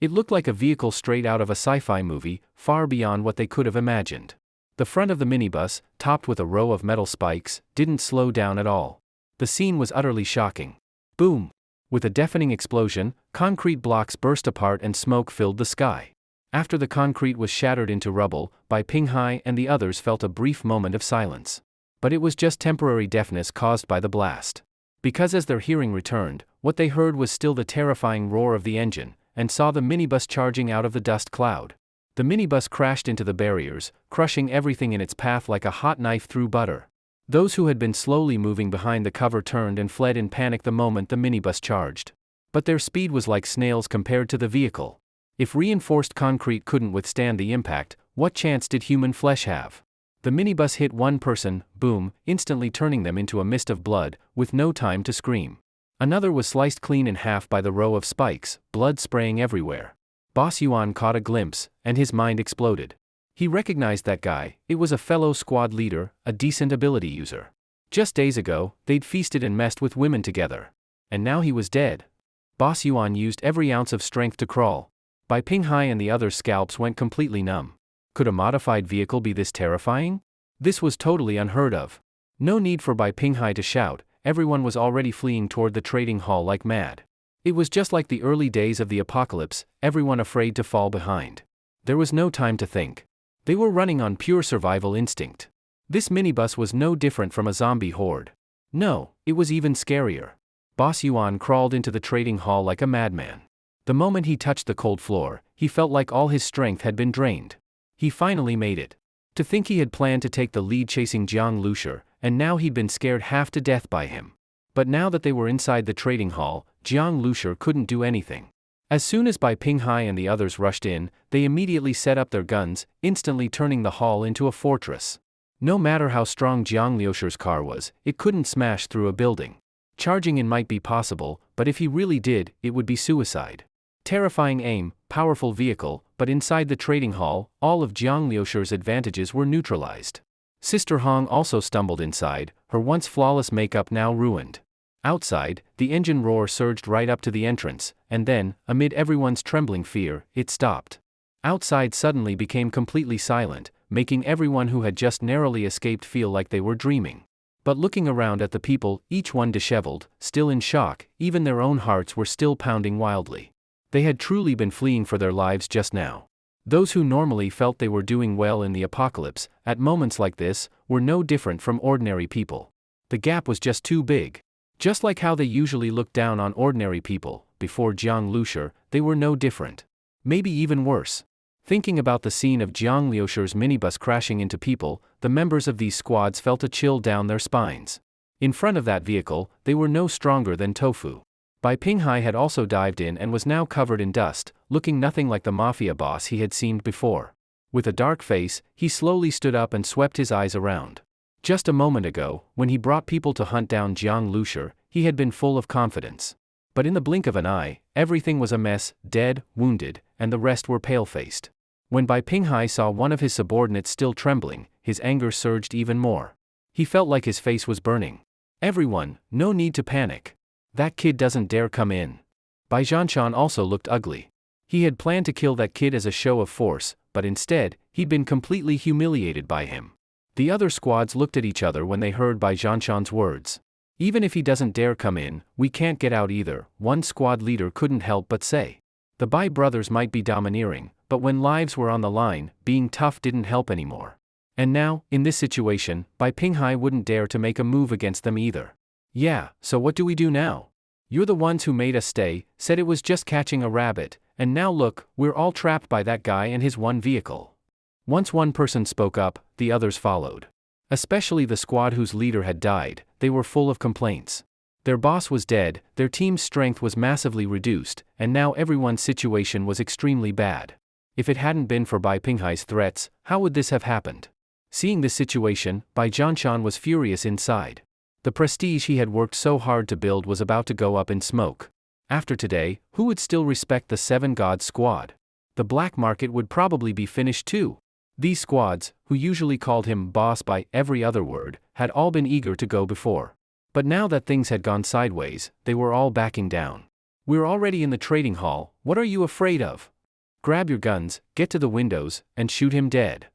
It looked like a vehicle straight out of a sci-fi movie, far beyond what they could have imagined. The front of the minibus, topped with a row of metal spikes, didn't slow down at all. The scene was utterly shocking. Boom! With a deafening explosion, concrete blocks burst apart and smoke filled the sky. After the concrete was shattered into rubble, Bai Pinghai and the others felt a brief moment of silence. But it was just temporary deafness caused by the blast. Because as their hearing returned, what they heard was still the terrifying roar of the engine, and saw the minibus charging out of the dust cloud. The minibus crashed into the barriers, crushing everything in its path like a hot knife through butter. Those who had been slowly moving behind the cover turned and fled in panic the moment the minibus charged. But their speed was like snails compared to the vehicle. If reinforced concrete couldn't withstand the impact, what chance did human flesh have? The minibus hit one person, boom, instantly turning them into a mist of blood, with no time to scream. Another was sliced clean in half by the row of spikes, blood spraying everywhere. Boss Yuan caught a glimpse, and his mind exploded. He recognized that guy. It was a fellow squad leader, a decent ability user. Just days ago, they'd feasted and messed with women together. And now he was dead. Boss Yuan used every ounce of strength to crawl. Bai Pinghai and the others' scalps went completely numb. Could a modified vehicle be this terrifying? This was totally unheard of. No need for Bai Pinghai to shout, everyone was already fleeing toward the trading hall like mad. It was just like the early days of the apocalypse, everyone afraid to fall behind. There was no time to think. They were running on pure survival instinct. This minibus was no different from a zombie horde. No, it was even scarier. Boss Yuan crawled into the trading hall like a madman. The moment he touched the cold floor, he felt like all his strength had been drained. He finally made it. To think he had planned to take the lead chasing Jiang Lusher, and now he'd been scared half to death by him. But now that they were inside the trading hall, Jiang Lusher couldn't do anything. As soon as Bai Pinghai and the others rushed in, they immediately set up their guns, instantly turning the hall into a fortress. No matter how strong Jiang Lusher's car was, it couldn't smash through a building. Charging in might be possible, but if he really did, it would be suicide. Terrifying aim, powerful vehicle, but inside the trading hall, all of Jiang Liusher's advantages were neutralized. Sister Hong also stumbled inside, her once flawless makeup now ruined. Outside, the engine roar surged right up to the entrance, and then, amid everyone's trembling fear, it stopped. Outside suddenly became completely silent, making everyone who had just narrowly escaped feel like they were dreaming. But looking around at the people, each one disheveled, still in shock, even their own hearts were still pounding wildly. They had truly been fleeing for their lives just now. Those who normally felt they were doing well in the apocalypse, at moments like this, were no different from ordinary people. The gap was just too big. Just like how they usually looked down on ordinary people, before Jiang Lusher, they were no different. Maybe even worse. Thinking about the scene of Jiang Liusher's minibus crashing into people, the members of these squads felt a chill down their spines. In front of that vehicle, they were no stronger than tofu. Bai Pinghai had also dived in and was now covered in dust, looking nothing like the mafia boss he had seen before. With a dark face, he slowly stood up and swept his eyes around. Just a moment ago, when he brought people to hunt down Jiang Lusher, he had been full of confidence. But in the blink of an eye, everything was a mess, dead, wounded, and the rest were pale-faced. When Bai Pinghai saw one of his subordinates still trembling, his anger surged even more. He felt like his face was burning. Everyone, no need to panic. That kid doesn't dare come in. Bai Zhanshan also looked ugly. He had planned to kill that kid as a show of force, but instead, he'd been completely humiliated by him. The other squads looked at each other when they heard Bai Zhanshan's words. Even if he doesn't dare come in, we can't get out either, one squad leader couldn't help but say. The Bai brothers might be domineering, but when lives were on the line, being tough didn't help anymore. And now, in this situation, Bai Pinghai wouldn't dare to make a move against them either. Yeah, so what do we do now? You're the ones who made us stay, said it was just catching a rabbit, and now look, we're all trapped by that guy and his one vehicle. Once one person spoke up, the others followed. Especially the squad whose leader had died, they were full of complaints. Their boss was dead, their team's strength was massively reduced, and now everyone's situation was extremely bad. If it hadn't been for Bai Pinghai's threats, how would this have happened? Seeing this situation, Bai Zhanshan was furious inside. The prestige he had worked so hard to build was about to go up in smoke. After today, who would still respect the Seven Gods squad? The black market would probably be finished too. These squads, who usually called him boss by every other word, had all been eager to go before. But now that things had gone sideways, they were all backing down. We're already in the trading hall, what are you afraid of? Grab your guns, get to the windows, and shoot him dead.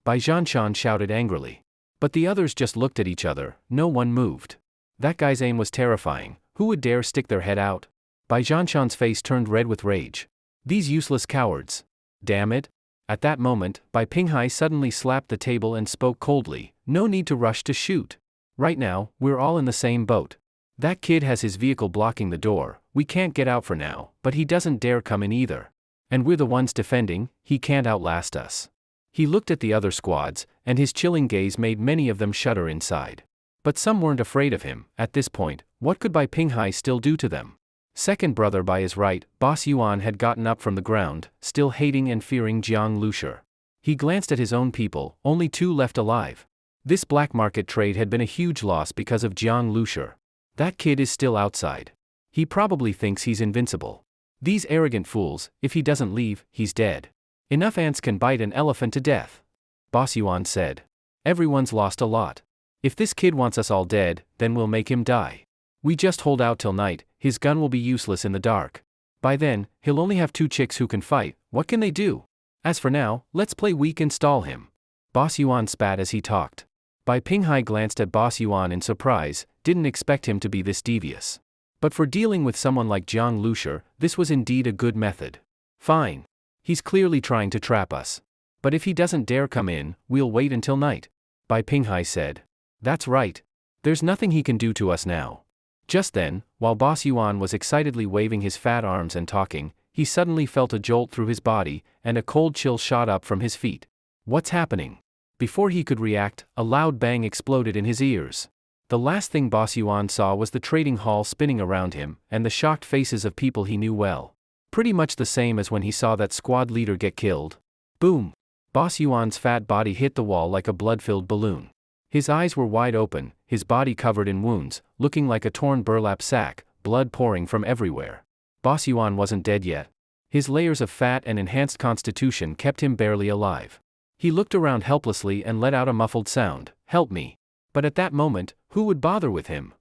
Bai Zhanshan shouted angrily. But the others just looked at each other, no one moved. That guy's aim was terrifying, who would dare stick their head out? Bai Zhanshan's face turned red with rage. These useless cowards. Damn it. At that moment, Bai Pinghai suddenly slapped the table and spoke coldly, "No need to rush to shoot. Right now, we're all in the same boat. That kid has his vehicle blocking the door, we can't get out for now, but he doesn't dare come in either. And we're the ones defending, he can't outlast us." He looked at the other squads, and his chilling gaze made many of them shudder inside. But some weren't afraid of him. At this point, what could Bai Pinghai still do to them? Second brother by his right, Boss Yuan had gotten up from the ground, still hating and fearing Jiang Lushi. He glanced at his own people, only 2 left alive. This black market trade had been a huge loss because of Jiang Lushi. That kid is still outside. He probably thinks he's invincible. These arrogant fools, if he doesn't leave, he's dead. Enough ants can bite an elephant to death. Boss Yuan said. Everyone's lost a lot. If this kid wants us all dead, then we'll make him die. We just hold out till night, his gun will be useless in the dark. By then, he'll only have 2 chicks who can fight, what can they do? As for now, let's play weak and stall him. Boss Yuan spat as he talked. Bai Pinghai glanced at Boss Yuan in surprise, didn't expect him to be this devious. But for dealing with someone like Jiang Lushi, this was indeed a good method. Fine. He's clearly trying to trap us. But if he doesn't dare come in, we'll wait until night. Bai Pinghai said. That's right. There's nothing he can do to us now. Just then, while Boss Yuan was excitedly waving his fat arms and talking, he suddenly felt a jolt through his body, and a cold chill shot up from his feet. What's happening? Before he could react, a loud bang exploded in his ears. The last thing Boss Yuan saw was the trading hall spinning around him, and the shocked faces of people he knew well. Pretty much the same as when he saw that squad leader get killed. Boom! Boss Yuan's fat body hit the wall like a blood-filled balloon. His eyes were wide open, his body covered in wounds, looking like a torn burlap sack, blood pouring from everywhere. Boss Yuan wasn't dead yet. His layers of fat and enhanced constitution kept him barely alive. He looked around helplessly and let out a muffled sound, "Help me." But at that moment, who would bother with him?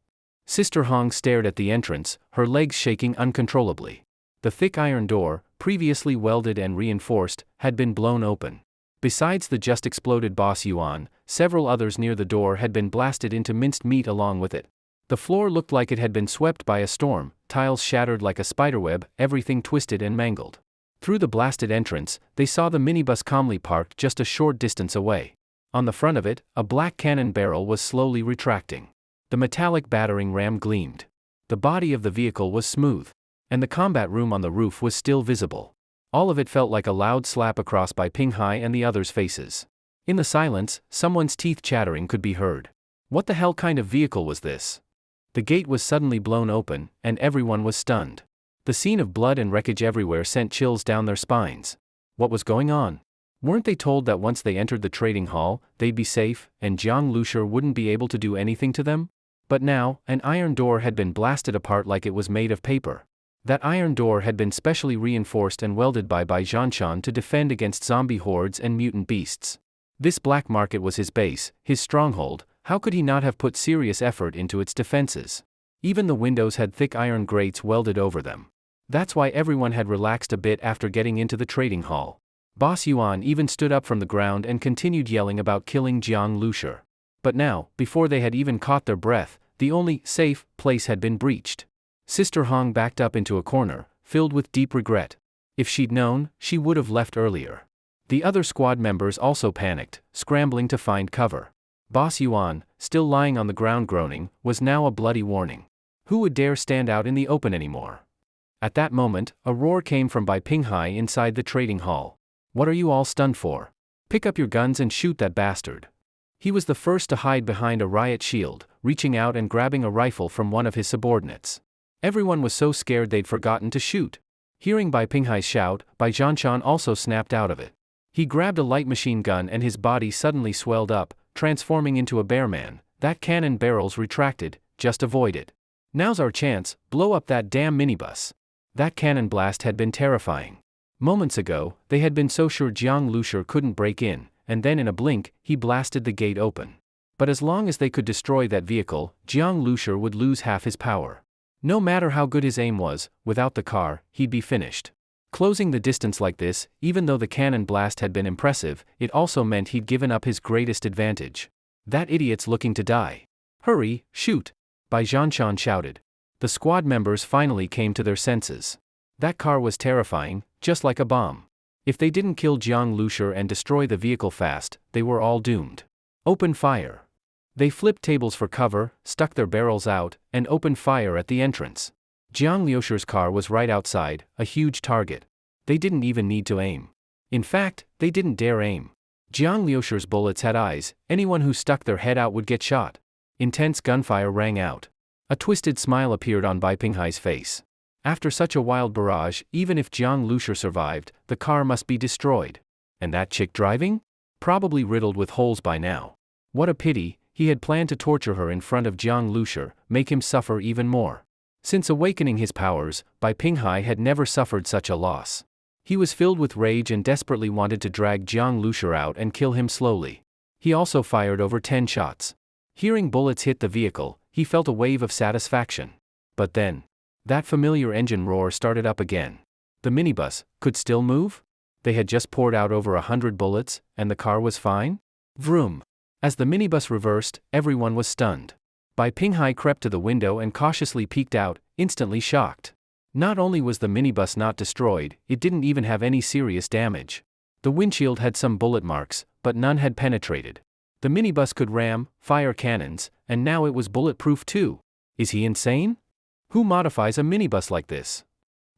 Sister Hong stared at the entrance, her legs shaking uncontrollably. The thick iron door, previously welded and reinforced, had been blown open. Besides the just exploded Boss Yuan, several others near the door had been blasted into minced meat along with it. The floor looked like it had been swept by a storm, tiles shattered like a spiderweb, everything twisted and mangled. Through the blasted entrance, they saw the minibus calmly parked just a short distance away. On the front of it, a black cannon barrel was slowly retracting. The metallic battering ram gleamed. The body of the vehicle was smooth. And the combat room on the roof was still visible. All of it felt like a loud slap across Bai Pinghai and the others' faces. In the silence, someone's teeth chattering could be heard. What the hell kind of vehicle was this? The gate was suddenly blown open, and everyone was stunned. The scene of blood and wreckage everywhere sent chills down their spines. What was going on? Weren't they told that once they entered the trading hall, they'd be safe, and Jiang Lushi wouldn't be able to do anything to them? But now, an iron door had been blasted apart like it was made of paper. That iron door had been specially reinforced and welded by Zhanshan to defend against zombie hordes and mutant beasts. This black market was his base, his stronghold. How could he not have put serious effort into its defenses? Even the windows had thick iron grates welded over them. That's why everyone had relaxed a bit after getting into the trading hall. Boss Yuan even stood up from the ground and continued yelling about killing Jiang Lushi. But now, before they had even caught their breath, the only safe place had been breached. Sister Hong backed up into a corner, filled with deep regret. If she'd known, she would have left earlier. The other squad members also panicked, scrambling to find cover. Boss Yuan, still lying on the ground groaning, was now a bloody warning. Who would dare stand out in the open anymore? At that moment, a roar came from Bai Pinghai inside the trading hall. What are you all stunned for? Pick up your guns and shoot that bastard. He was the first to hide behind a riot shield, reaching out and grabbing a rifle from one of his subordinates. Everyone was so scared they'd forgotten to shoot. Hearing Bai Pinghai's shout, Bai Zhanshan also snapped out of it. He grabbed a light machine gun and his body suddenly swelled up, transforming into a bear man. That cannon barrel's retracted, just avoid it. Now's our chance, blow up that damn minibus. That cannon blast had been terrifying. Moments ago, they had been so sure Jiang Lushi couldn't break in, and then in a blink, he blasted the gate open. But as long as they could destroy that vehicle, Jiang Lushi would lose half his power. No matter how good his aim was, without the car, he'd be finished. Closing the distance like this, even though the cannon blast had been impressive, it also meant he'd given up his greatest advantage. That idiot's looking to die. Hurry, shoot! Bai Zhanshan shouted. The squad members finally came to their senses. That car was terrifying, just like a bomb. If they didn't kill Jiang Lucier and destroy the vehicle fast, they were all doomed. Open fire. They flipped tables for cover, stuck their barrels out, and opened fire at the entrance. Jiang Lucier's car was right outside, a huge target. They didn't even need to aim. In fact, they didn't dare aim. Jiang Lucier's bullets had eyes, anyone who stuck their head out would get shot. Intense gunfire rang out. A twisted smile appeared on Bai Pinghai's face. After such a wild barrage, even if Jiang Lucier survived, the car must be destroyed. And that chick driving? Probably riddled with holes by now. What a pity, he had planned to torture her in front of Jiang Lucier, make him suffer even more. Since awakening his powers, Bai Pinghai had never suffered such a loss. He was filled with rage and desperately wanted to drag Jiang Lucier out and kill him slowly. He also fired over 10 shots. Hearing bullets hit the vehicle, he felt a wave of satisfaction. But then, that familiar engine roar started up again. The minibus could still move? They had just poured out over 100 bullets, and the car was fine? Vroom! As the minibus reversed, everyone was stunned. Bai Pinghai crept to the window and cautiously peeked out, instantly shocked. Not only was the minibus not destroyed, it didn't even have any serious damage. The windshield had some bullet marks, but none had penetrated. The minibus could ram, fire cannons, and now it was bulletproof too. Is he insane? Who modifies a minibus like this?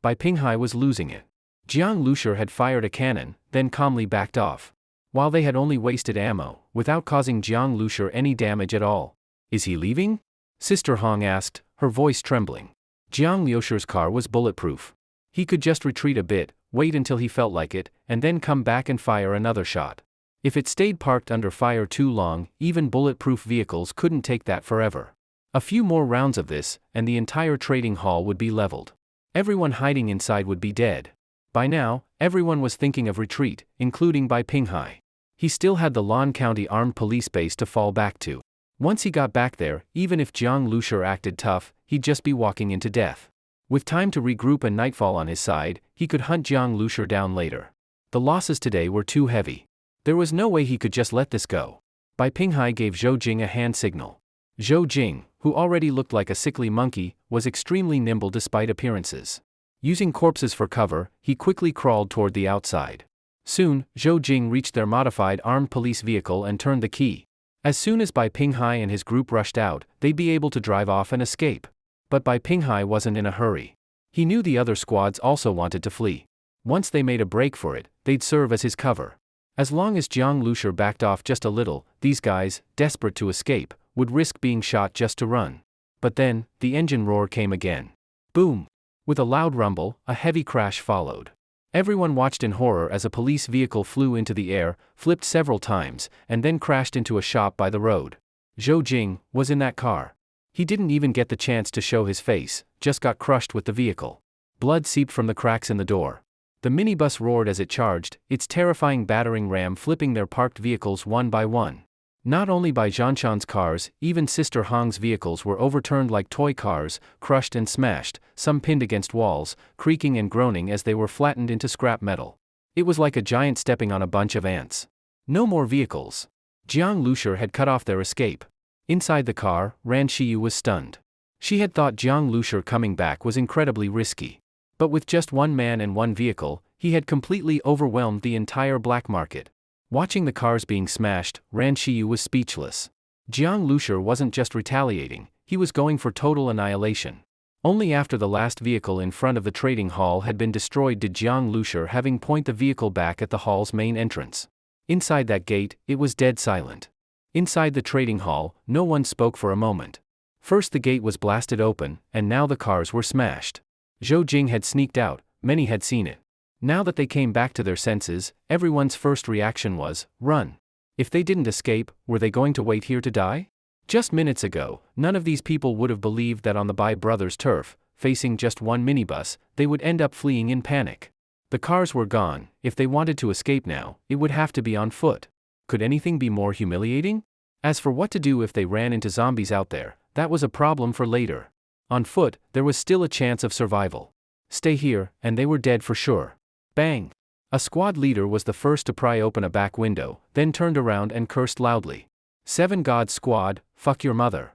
Bai Pinghai was losing it. Jiang Lucier had fired a cannon, then calmly backed off. While they had only wasted ammo, without causing Jiang Lucier any damage at all. Is he leaving? Sister Hong asked, her voice trembling. Jiang Lucier's car was bulletproof. He could just retreat a bit, wait until he felt like it, and then come back and fire another shot. If it stayed parked under fire too long, even bulletproof vehicles couldn't take that forever. A few more rounds of this, and the entire trading hall would be leveled. Everyone hiding inside would be dead. By now, everyone was thinking of retreat, including Bai Pinghai. He still had the Lan County Armed Police Base to fall back to. Once he got back there, even if Jiang Lucier acted tough, he'd just be walking into death. With time to regroup and nightfall on his side, he could hunt Jiang Lucier down later. The losses today were too heavy. There was no way he could just let this go. Bai Pinghai gave Zhou a hand signal. Zhou, who already looked like a sickly monkey, was extremely nimble despite appearances. Using corpses for cover, he quickly crawled toward the outside. Soon, Zhou reached their modified armed police vehicle and turned the key. As soon as Bai Pinghai and his group rushed out, they'd be able to drive off and escape. But Bai Pinghai wasn't in a hurry. He knew the other squads also wanted to flee. Once they made a break for it, they'd serve as his cover. As long as Jiang Lucier backed off just a little, these guys, desperate to escape, would risk being shot just to run. But then, the engine roar came again. Boom! With a loud rumble, a heavy crash followed. Everyone watched in horror as a police vehicle flew into the air, flipped several times, and then crashed into a shop by the road. Zhou was in that car. He didn't even get the chance to show his face, just got crushed with the vehicle. Blood seeped from the cracks in the door. The minibus roared as it charged, its terrifying battering ram flipping their parked vehicles one by one. Not only by Zhanshan's cars, even Sister Hong's vehicles were overturned like toy cars, crushed and smashed, some pinned against walls, creaking and groaning as they were flattened into scrap metal. It was like a giant stepping on a bunch of ants. No more vehicles. Jiang Lucier had cut off their escape. Inside the car, Ran Shiyu was stunned. She had thought Jiang Lucier coming back was incredibly risky. But with just one man and one vehicle, he had completely overwhelmed the entire black market. Watching the cars being smashed, Ran Shiyu was speechless. Jiang Lucier wasn't just retaliating, he was going for total annihilation. Only after the last vehicle in front of the trading hall had been destroyed did Jiang Lucier having point the vehicle back at the hall's main entrance. Inside that gate, it was dead silent. Inside the trading hall, no one spoke for a moment. First the gate was blasted open, and now the cars were smashed. Zhou had sneaked out, many had seen it. Now that they came back to their senses, everyone's first reaction was, run. If they didn't escape, were they going to wait here to die? Just minutes ago, none of these people would have believed that on the Bai brothers' turf, facing just one minibus, they would end up fleeing in panic. The cars were gone, if they wanted to escape now, it would have to be on foot. Could anything be more humiliating? As for what to do if they ran into zombies out there, that was a problem for later. On foot, there was still a chance of survival. Stay here, and they were dead for sure. Bang! A squad leader was the first to pry open a back window, then turned around and cursed loudly. 7 God Squad, fuck your mother.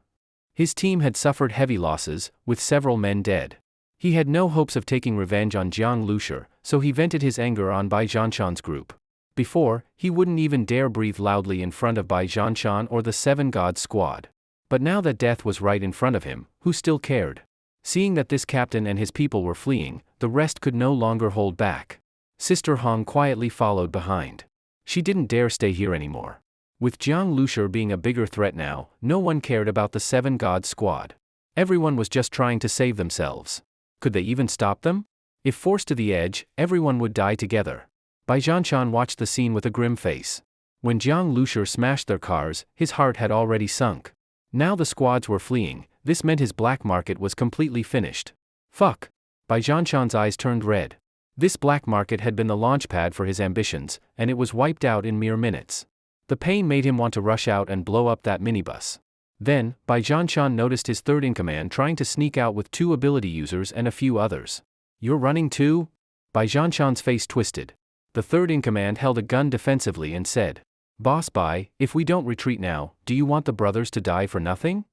His team had suffered heavy losses, with several men dead. He had no hopes of taking revenge on Jiang Lucier, so he vented his anger on Bai Zhanshan's group. Before, he wouldn't even dare breathe loudly in front of Bai Zhanshan or the Seven Gods squad. But now that death was right in front of him, who still cared? Seeing that this captain and his people were fleeing, the rest could no longer hold back. Sister Hong quietly followed behind. She didn't dare stay here anymore. With Jiang Lushi being a bigger threat now, no one cared about the Seven Gods squad. Everyone was just trying to save themselves. Could they even stop them? If forced to the edge, everyone would die together. Bai Zhanshan watched the scene with a grim face. When Jiang Lushi smashed their cars, his heart had already sunk. Now the squads were fleeing, this meant his black market was completely finished. Fuck! Bai Zhanshan's eyes turned red. This black market had been the launchpad for his ambitions, and it was wiped out in mere minutes. The pain made him want to rush out and blow up that minibus. Then, Bai Zhanshan noticed his third-in-command trying to sneak out with 2 ability users and a few others. You're running too? Bai Zhanshan's face twisted. The third-in-command held a gun defensively and said, Boss Bai, if we don't retreat now, do you want the brothers to die for nothing?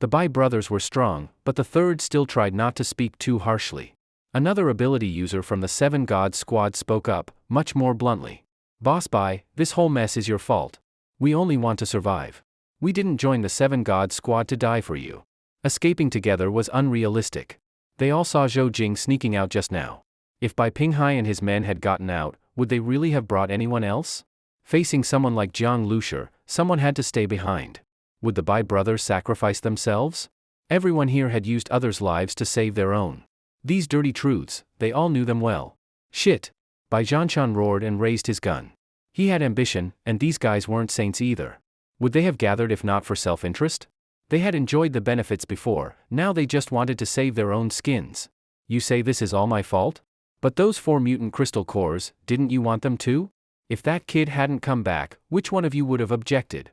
The Bai brothers were strong, but the third still tried not to speak too harshly. Another ability user from the Seven Gods squad spoke up, much more bluntly. Boss Bai, this whole mess is your fault. We only want to survive. We didn't join the Seven Gods squad to die for you. Escaping together was unrealistic. They all saw Zhou Jing sneaking out just now. If Bai Pinghai and his men had gotten out, would they really have brought anyone else? Facing someone like Jiang Lushi, someone had to stay behind. Would the Bai brothers sacrifice themselves? Everyone here had used others' lives to save their own. These dirty truths, they all knew them well. Shit! Bai Zhanshan roared and raised his gun. He had ambition, and these guys weren't saints either. Would they have gathered if not for self-interest? They had enjoyed the benefits before, now they just wanted to save their own skins. You say this is all my fault? But those 4 mutant crystal cores, didn't you want them too? If that kid hadn't come back, which one of you would have objected?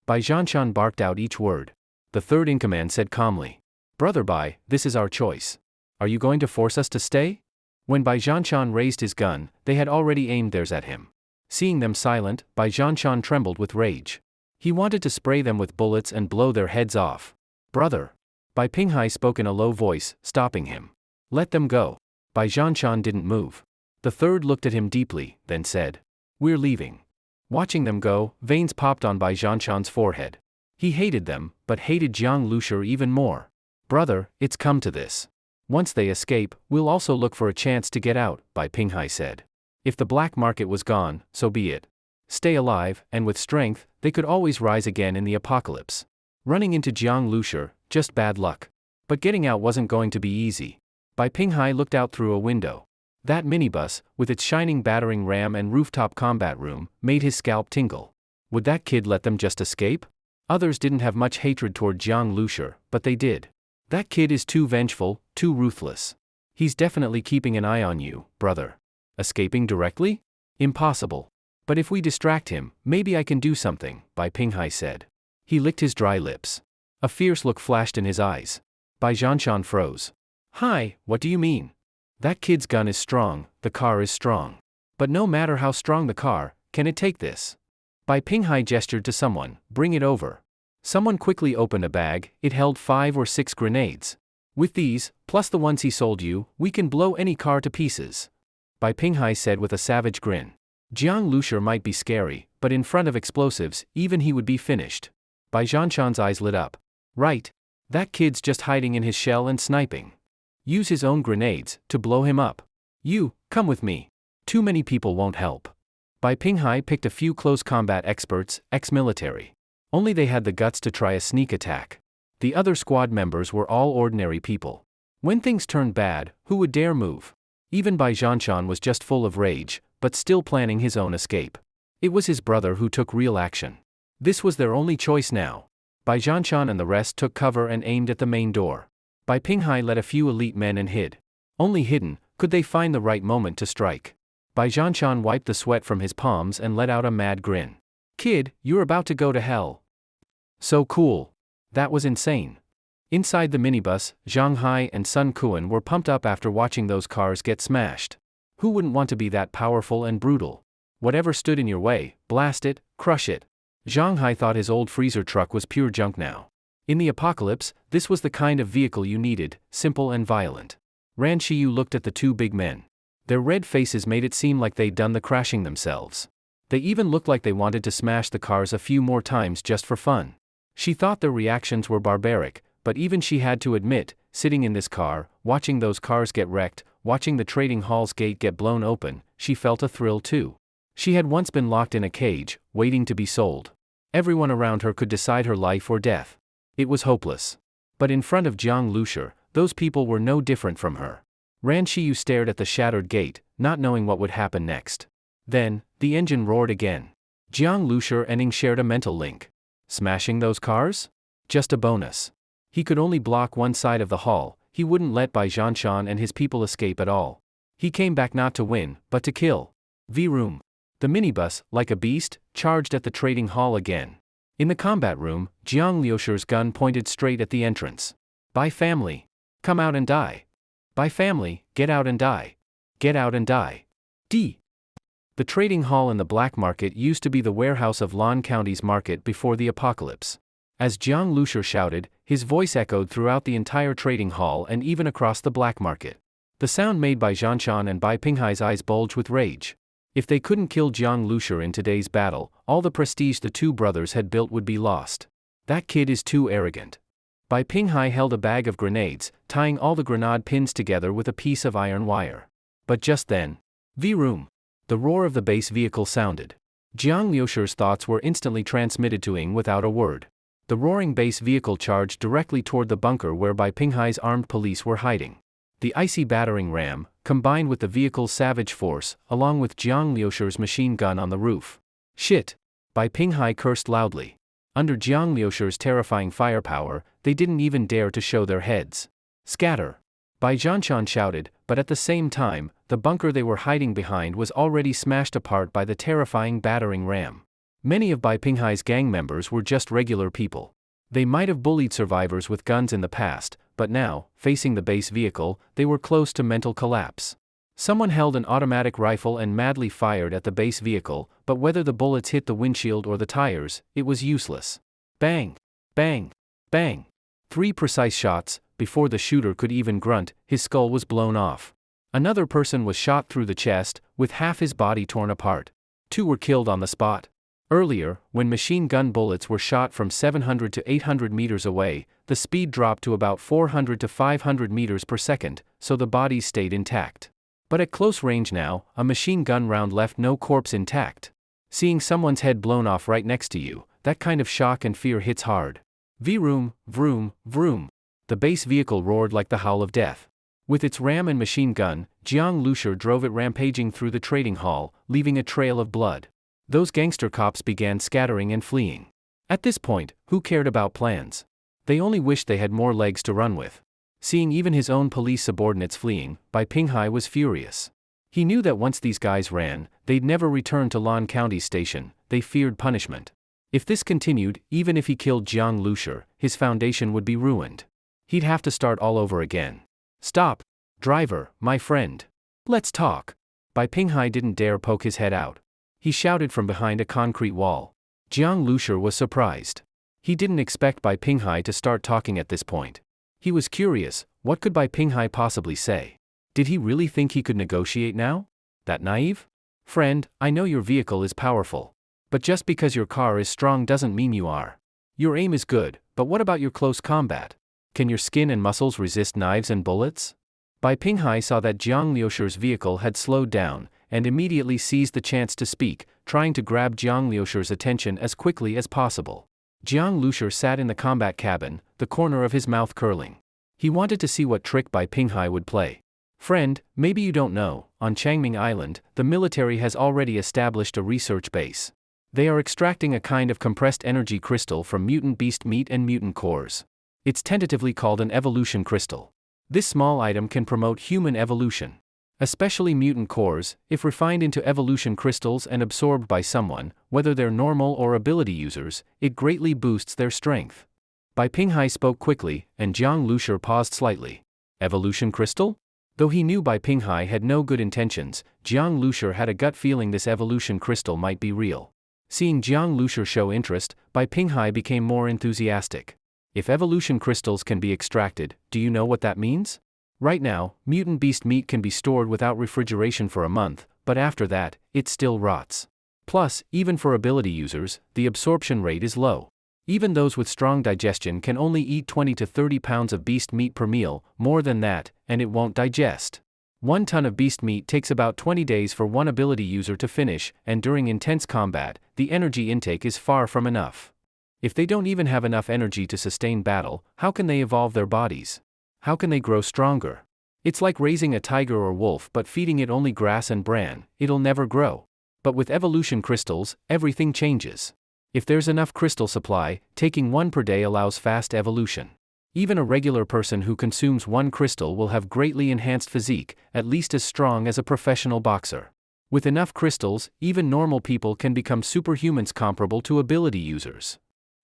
Bai Zhanshan barked out each word. The third-in-command said calmly, Brother Bai, this is our choice. Are you going to force us to stay? When Bai Zhanshan raised his gun, they had already aimed theirs at him. Seeing them silent, Bai Zhanshan trembled with rage. He wanted to spray them with bullets and blow their heads off. Brother! Bai Pinghai spoke in a low voice, stopping him. Let them go. Bai Zhanshan didn't move. The third looked at him deeply, then said, We're leaving. Watching them go, veins popped on Bai Zhanshan's forehead. He hated them, but hated Jiang Lushi even more. Brother, it's come to this. Once they escape, we'll also look for a chance to get out, Bai Pinghai said. If the black market was gone, so be it. Stay alive, and with strength, they could always rise again in the apocalypse. Running into Jiang Lushi, just bad luck. But getting out wasn't going to be easy. Bai Pinghai looked out through a window. That minibus, with its shining battering ram and rooftop combat room, made his scalp tingle. Would that kid let them just escape? Others didn't have much hatred toward Jiang Lushi, but they did. That kid is too vengeful, too ruthless. He's definitely keeping an eye on you, brother. Escaping directly? Impossible. But if we distract him, maybe I can do something, Bai Pinghai said. He licked his dry lips. A fierce look flashed in his eyes. Bai Zhanshan froze. Hi, what do you mean? That kid's gun is strong, the car is strong. But no matter how strong the car, can it take this? Bai Pinghai gestured to someone, bring it over. Someone quickly opened a bag, it held 5 or 6 grenades. With these, plus the ones he sold you, we can blow any car to pieces. Bai Pinghai said with a savage grin. Jiang Lushi might be scary, but in front of explosives, even he would be finished. Bai Zhanshan's eyes lit up. Right. That kid's just hiding in his shell and sniping. Use his own grenades, to blow him up. You, come with me. Too many people won't help. Bai Pinghai picked a few close combat experts, ex-military. Only they had the guts to try a sneak attack. The other squad members were all ordinary people. When things turned bad, who would dare move? Even Bai Zhanshan was just full of rage, but still planning his own escape. It was his brother who took real action. This was their only choice now. Bai Zhanshan and the rest took cover and aimed at the main door. Bai Pinghai led a few elite men and hid. Only hidden, could they find the right moment to strike. Bai Zhanshan wiped the sweat from his palms and let out a mad grin. Kid, you're about to go to hell. So cool. That was insane. Inside the minibus, Zhang Hai and Sun Kuan were pumped up after watching those cars get smashed. Who wouldn't want to be that powerful and brutal? Whatever stood in your way, blast it, crush it. Zhang Hai thought his old freezer truck was pure junk now. In the apocalypse, this was the kind of vehicle you needed, simple and violent. Ran Shiyu looked at the 2 big men. Their red faces made it seem like they'd done the crashing themselves. They even looked like they wanted to smash the cars a few more times just for fun. She thought their reactions were barbaric, but even she had to admit, sitting in this car, watching those cars get wrecked, watching the trading hall's gate get blown open, she felt a thrill too. She had once been locked in a cage, waiting to be sold. Everyone around her could decide her life or death. It was hopeless. But in front of Jang Lusher, those people were no different from her. Ran Shiyu stared at the shattered gate, not knowing what would happen next. Then, the engine roared again. Jiang Lusher and Ing shared a mental link. Smashing those cars? Just a bonus. He could only block one side of the hall, he wouldn't let Bai Zhanshan and his people escape at all. He came back not to win, but to kill. V-room. The minibus, like a beast, charged at the trading hall again. In the combat room, Jiang Liusher's gun pointed straight at the entrance. Bai family. Come out and die. Bai family, get out and die. Get out and die. D. The trading hall in the black market used to be the warehouse of Lan County's market before the apocalypse. As Jiang Lusher shouted, his voice echoed throughout the entire trading hall and even across the black market. The sound made by Zhanshan and Bai Pinghai's eyes bulged with rage. If they couldn't kill Jiang Lusher in today's battle, all the prestige the two brothers had built would be lost. That kid is too arrogant. Bai Pinghai held a bag of grenades, tying all the grenade pins together with a piece of iron wire. But just then, V-room. The roar of the base vehicle sounded. Jiang Liusher's thoughts were instantly transmitted to Ing without a word. The roaring base vehicle charged directly toward the bunker where Bai Pinghai's armed police were hiding. The icy battering ram, combined with the vehicle's savage force, along with Jiang Liusher's machine gun on the roof. Shit! Bai Pinghai cursed loudly. Under Jiang Liusher's terrifying firepower, they didn't even dare to show their heads. Scatter! Bai Zhanshan shouted, but at the same time, the bunker they were hiding behind was already smashed apart by the terrifying battering ram. Many of Bai Pinghai's gang members were just regular people. They might have bullied survivors with guns in the past, but now, facing the base vehicle, they were close to mental collapse. Someone held an automatic rifle and madly fired at the base vehicle, but whether the bullets hit the windshield or the tires, it was useless. Bang! Bang! Bang! 3 precise shots. Before the shooter could even grunt, his skull was blown off. Another person was shot through the chest, with half his body torn apart. 2 were killed on the spot. Earlier, when machine gun bullets were shot from 700 to 800 meters away, the speed dropped to about 400 to 500 meters per second, so the bodies stayed intact. But at close range now, a machine gun round left no corpse intact. Seeing someone's head blown off right next to you, that kind of shock and fear hits hard. V-room, vroom, vroom. The base vehicle roared like the howl of death. With its ram and machine gun, Jiang Lusher drove it rampaging through the trading hall, leaving a trail of blood. Those gangster cops began scattering and fleeing. At this point, who cared about plans? They only wished they had more legs to run with. Seeing even his own police subordinates fleeing, Bai Pinghai was furious. He knew that once these guys ran, they'd never return to Lan County's station. They feared punishment. If this continued, even if he killed Jiang Lusher, his foundation would be ruined. He'd have to start all over again. Stop! Driver, my friend. Let's talk. Bai Pinghai didn't dare poke his head out. He shouted from behind a concrete wall. Jiang Lusher was surprised. He didn't expect Bai Pinghai to start talking at this point. He was curious, what could Bai Pinghai possibly say? Did he really think he could negotiate now? That naive? Friend, I know your vehicle is powerful. But just because your car is strong doesn't mean you are. Your aim is good, but what about your close combat? Can your skin and muscles resist knives and bullets? Bai Pinghai saw that Jiang Liusher's vehicle had slowed down, and immediately seized the chance to speak, trying to grab Jiang Liusher's attention as quickly as possible. Jiang Lusher sat in the combat cabin, the corner of his mouth curling. He wanted to see what trick Bai Pinghai would play. Friend, maybe you don't know, on Changming Island, the military has already established a research base. They are extracting a kind of compressed energy crystal from mutant beast meat and mutant cores. It's tentatively called an evolution crystal. This small item can promote human evolution. Especially mutant cores, if refined into evolution crystals and absorbed by someone, whether they're normal or ability users, it greatly boosts their strength. Bai Pinghai spoke quickly, and Jiang Lusher paused slightly. Evolution crystal? Though he knew Bai Pinghai had no good intentions, Jiang Lusher had a gut feeling this evolution crystal might be real. Seeing Jiang Lusher show interest, Bai Pinghai became more enthusiastic. If evolution crystals can be extracted, do you know what that means? Right now, mutant beast meat can be stored without refrigeration for a month, but after that, it still rots. Plus, even for ability users, the absorption rate is low. Even those with strong digestion can only eat 20 to 30 pounds of beast meat per meal, more than that, and it won't digest. 1 ton of beast meat takes about 20 days for one ability user to finish, and during intense combat, the energy intake is far from enough. If they don't even have enough energy to sustain battle, how can they evolve their bodies? How can they grow stronger? It's like raising a tiger or wolf but feeding it only grass and bran, it'll never grow. But with evolution crystals, everything changes. If there's enough crystal supply, taking one per day allows fast evolution. Even a regular person who consumes one crystal will have greatly enhanced physique, at least as strong as a professional boxer. With enough crystals, even normal people can become superhumans comparable to ability users.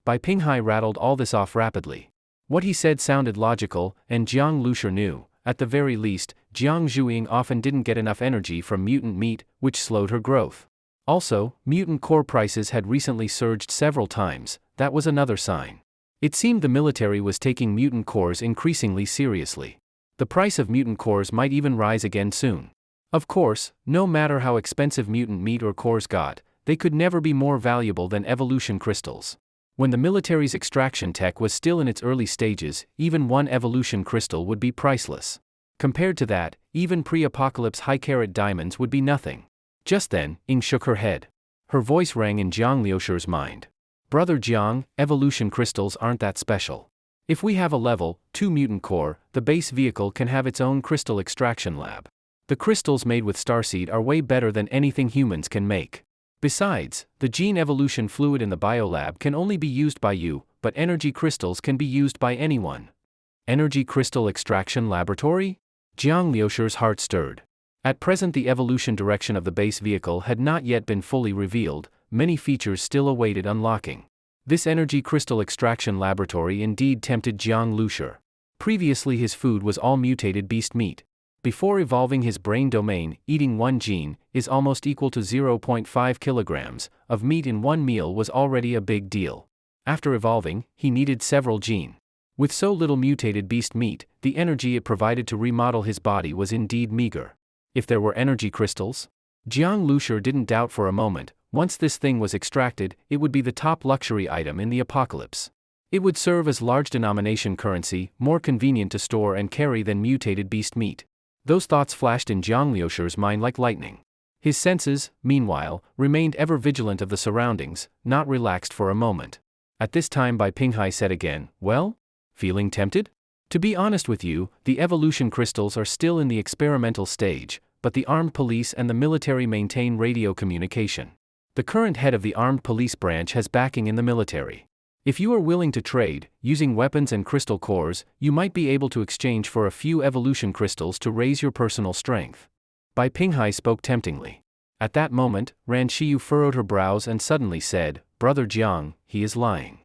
Bai Pinghai rattled all this off rapidly. What he said sounded logical, and Jiang Lushi knew, at the very least, Jiang Zhuing often didn't get enough energy from mutant meat, which slowed her growth. Also, mutant core prices had recently surged several times, that was another sign. It seemed the military was taking mutant cores increasingly seriously. The price of mutant cores might even rise again soon. Of course, no matter how expensive mutant meat or cores got, they could never be more valuable than evolution crystals. When the military's extraction tech was still in its early stages, even one evolution crystal would be priceless. Compared to that, even pre-apocalypse high-carat diamonds would be nothing. Just then, Ying shook her head. Her voice rang in Jiang Liushi's mind. Brother Jiang, evolution crystals aren't that special. If we have a level 2 mutant core, the base vehicle can have its own crystal extraction lab. The crystals made with starseed are way better than anything humans can make. Besides, the gene evolution fluid in the biolab can only be used by you, but energy crystals can be used by anyone. Energy crystal extraction laboratory? Jiang Liushi's heart stirred. At present, the evolution direction of the base vehicle had not yet been fully revealed, many features still awaited unlocking. This energy crystal extraction laboratory indeed tempted Jiang Lushi. Previously, his food was all mutated beast meat. Before evolving his brain domain, eating one gene is almost equal to 0.5 kilograms of meat in one meal was already a big deal. After evolving, he needed several genes. With so little mutated beast meat, the energy it provided to remodel his body was indeed meager. If there were energy crystals? Jiang Lushi didn't doubt for a moment, once this thing was extracted, it would be the top luxury item in the apocalypse. It would serve as large denomination currency, more convenient to store and carry than mutated beast meat. Those thoughts flashed in Jiang Liushi's mind like lightning. His senses, meanwhile, remained ever vigilant of the surroundings, not relaxed for a moment. At this time Bai Pinghai said again, "Well? Feeling tempted? To be honest with you, the evolution crystals are still in the experimental stage, but the armed police and the military maintain radio communication. The current head of the armed police branch has backing in the military. If you are willing to trade, using weapons and crystal cores, you might be able to exchange for a few evolution crystals to raise your personal strength." Bai Pinghai spoke temptingly. At that moment, Ran Xiyu furrowed her brows and suddenly said, "Brother Jiang, he is lying."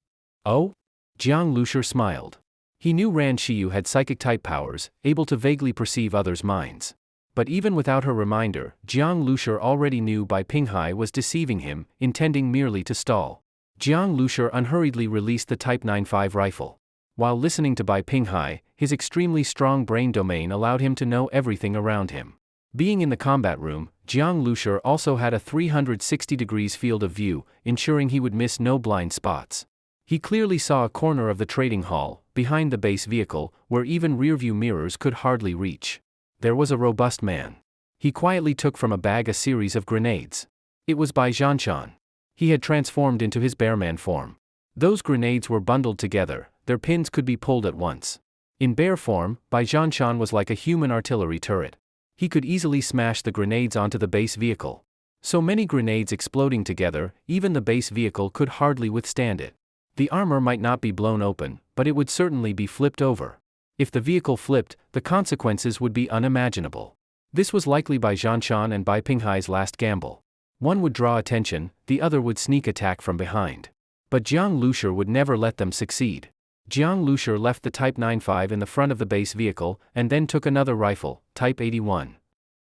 "Oh?" Jiang Lushi smiled. He knew Ran Xiyu had psychic-type powers, able to vaguely perceive others' minds. But even without her reminder, Jiang Lushi already knew Bai Pinghai was deceiving him, intending merely to stall. Jiang Lushi unhurriedly released the Type 95 rifle. While listening to Bai Pinghai, his extremely strong brain domain allowed him to know everything around him. Being in the combat room, Jiang Lushi also had a 360 degrees field of view, ensuring he would miss no blind spots. He clearly saw a corner of the trading hall, behind the base vehicle, where even rearview mirrors could hardly reach. There was a robust man. He quietly took from a bag a series of grenades. It was Bai Zhanshan. He had transformed into his bearman form. Those grenades were bundled together, their pins could be pulled at once. In bear form, Bai Zhanshan was like a human artillery turret. He could easily smash the grenades onto the base vehicle. So many grenades exploding together, even the base vehicle could hardly withstand it. The armor might not be blown open, but it would certainly be flipped over. If the vehicle flipped, the consequences would be unimaginable. This was likely Bai Zhanshan and Bai Pinghai's last gamble. One would draw attention, the other would sneak attack from behind. But Jiang Lushi would never let them succeed. Jiang Lushi left the Type 95 in the front of the base vehicle, and then took another rifle, Type 81.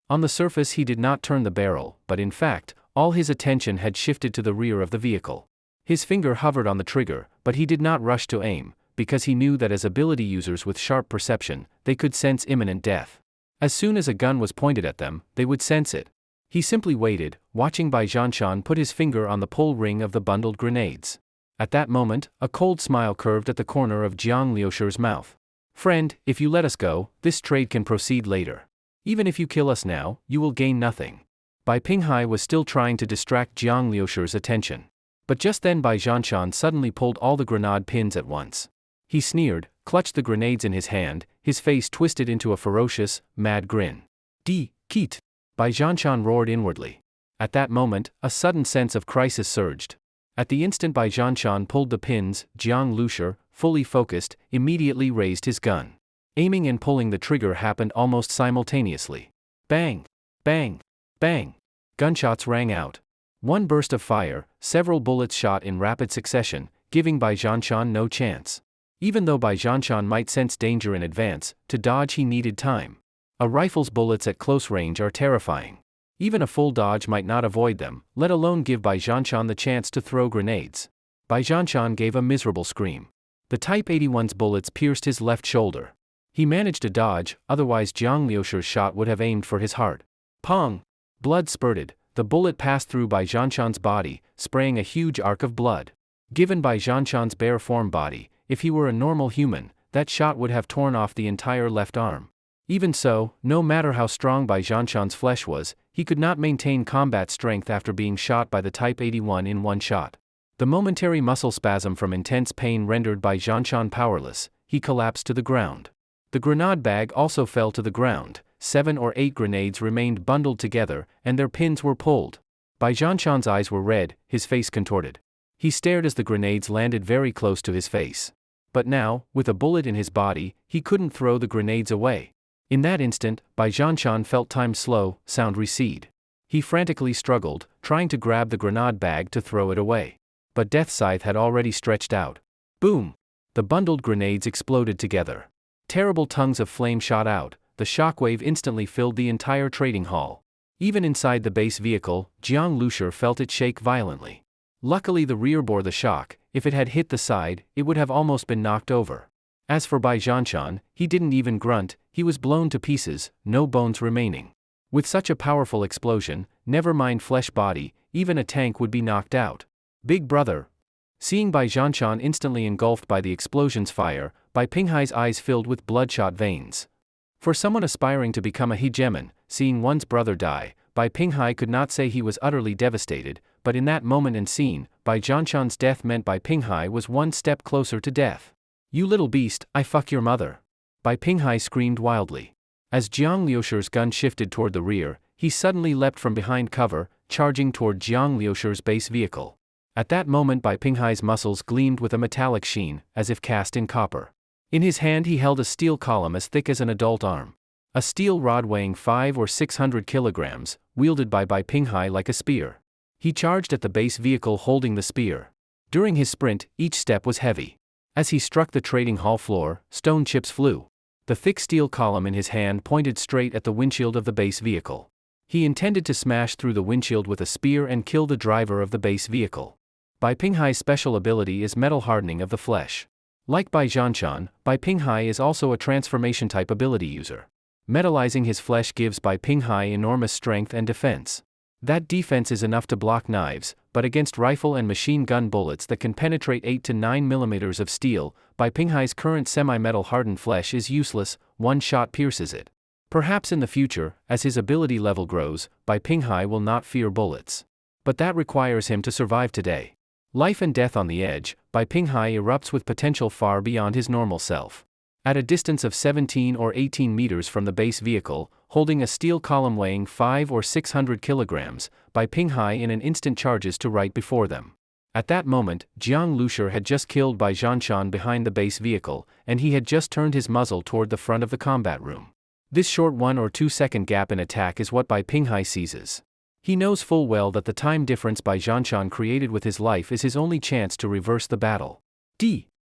On the surface he did not turn the barrel, but in fact, all his attention had shifted to the rear of the vehicle. His finger hovered on the trigger, but he did not rush to aim, because he knew that as ability users with sharp perception, they could sense imminent death. As soon as a gun was pointed at them, they would sense it. He simply waited, watching Bai Zhanshan put his finger on the pull ring of the bundled grenades. At that moment, a cold smile curved at the corner of Jiang Liushir's mouth. "Friend, if you let us go, this trade can proceed later. Even if you kill us now, you will gain nothing." Bai Pinghai was still trying to distract Jiang Liushir's attention. But just then Bai Zhanshan suddenly pulled all the grenade pins at once. He sneered, clutched the grenades in his hand, his face twisted into a ferocious, mad grin. Keet! Bai Zhanshan roared inwardly. At that moment, a sudden sense of crisis surged. At the instant Bai Zhanshan pulled the pins, Jiang Liushir, fully focused, immediately raised his gun. Aiming and pulling the trigger happened almost simultaneously. Bang! Bang! Bang! Gunshots rang out. One burst of fire, several bullets shot in rapid succession, giving Bai Zhanshan no chance. Even though Bai Zhanshan might sense danger in advance, to dodge he needed time. A rifle's bullets at close range are terrifying. Even a full dodge might not avoid them, let alone give Bai Zhanshan the chance to throw grenades. Bai Zhanshan gave a miserable scream. The Type 81's bullets pierced his left shoulder. He managed to dodge, otherwise Jiang Liushir's shot would have aimed for his heart. Pong! Blood spurted, the bullet passed through Bai Zhanshan's body, spraying a huge arc of blood. Given Bai Zhanshan's bare form body, if he were a normal human, that shot would have torn off the entire left arm. Even so, no matter how strong Bai Zhanshan's flesh was, he could not maintain combat strength after being shot by the Type 81 in one shot. The momentary muscle spasm from intense pain rendered Bai Zhanshan powerless, he collapsed to the ground. The grenade bag also fell to the ground, 7 or 8 grenades remained bundled together, and their pins were pulled. Bai Zhanshan's eyes were red, his face contorted. He stared as the grenades landed very close to his face. But now, with a bullet in his body, he couldn't throw the grenades away. In that instant, Bai Zhanshan felt time slow, sound recede. He frantically struggled, trying to grab the grenade bag to throw it away. But Death Scythe had already stretched out. Boom! The bundled grenades exploded together. Terrible tongues of flame shot out, the shockwave instantly filled the entire trading hall. Even inside the base vehicle, Jiang Liushir felt it shake violently. Luckily the rear bore the shock, if it had hit the side, it would have almost been knocked over. As for Bai Zhanshan, he didn't even grunt, he was blown to pieces, no bones remaining. With such a powerful explosion, never mind flesh body, even a tank would be knocked out. Big brother! Seeing Bai Zhanshan instantly engulfed by the explosion's fire, Bai Pinghai's eyes filled with bloodshot veins. For someone aspiring to become a hegemon, seeing one's brother die, Bai Pinghai could not say he was utterly devastated, but in that moment and scene, Bai Zhanshan's death meant Bai Pinghai was one step closer to death. "You little beast, I fuck your mother!" Bai Pinghai screamed wildly. As Jiang Liushir's gun shifted toward the rear, he suddenly leapt from behind cover, charging toward Jiang Liushir's base vehicle. At that moment Bai Pinghai's muscles gleamed with a metallic sheen, as if cast in copper. In his hand he held a steel column as thick as an adult arm. A steel rod weighing 500 or 600 kilograms, wielded by Bai Pinghai like a spear. He charged at the base vehicle holding the spear. During his sprint, each step was heavy. As he struck the trading hall floor, stone chips flew. The thick steel column in his hand pointed straight at the windshield of the base vehicle. He intended to smash through the windshield with a spear and kill the driver of the base vehicle. Bai Pinghai's special ability is metal hardening of the flesh. Like Bai Zhanshan, Bai Pinghai is also a transformation type ability user. Metallizing his flesh gives Bai Pinghai enormous strength and defense. That defense is enough to block knives, but against rifle and machine gun bullets that can penetrate 8 to 9 millimeters of steel, Bai Pinghai's current semi-metal hardened flesh is useless, one shot pierces it. Perhaps in the future, as his ability level grows, Bai Pinghai will not fear bullets. But that requires him to survive today. Life and death on the edge, Bai Pinghai erupts with potential far beyond his normal self. At a distance of 17 or 18 meters from the base vehicle, holding a steel column weighing 500 or 600 kilograms, Bai Pinghai in an instant charges to right before them. At that moment, Jiang Liushir had just killed Bai Zhanshan behind the base vehicle, and he had just turned his muzzle toward the front of the combat room. This short 1 or 2 second gap in attack is what Bai Pinghai seizes. He knows full well that the time difference Bai Zhanshan created with his life is his only chance to reverse the battle.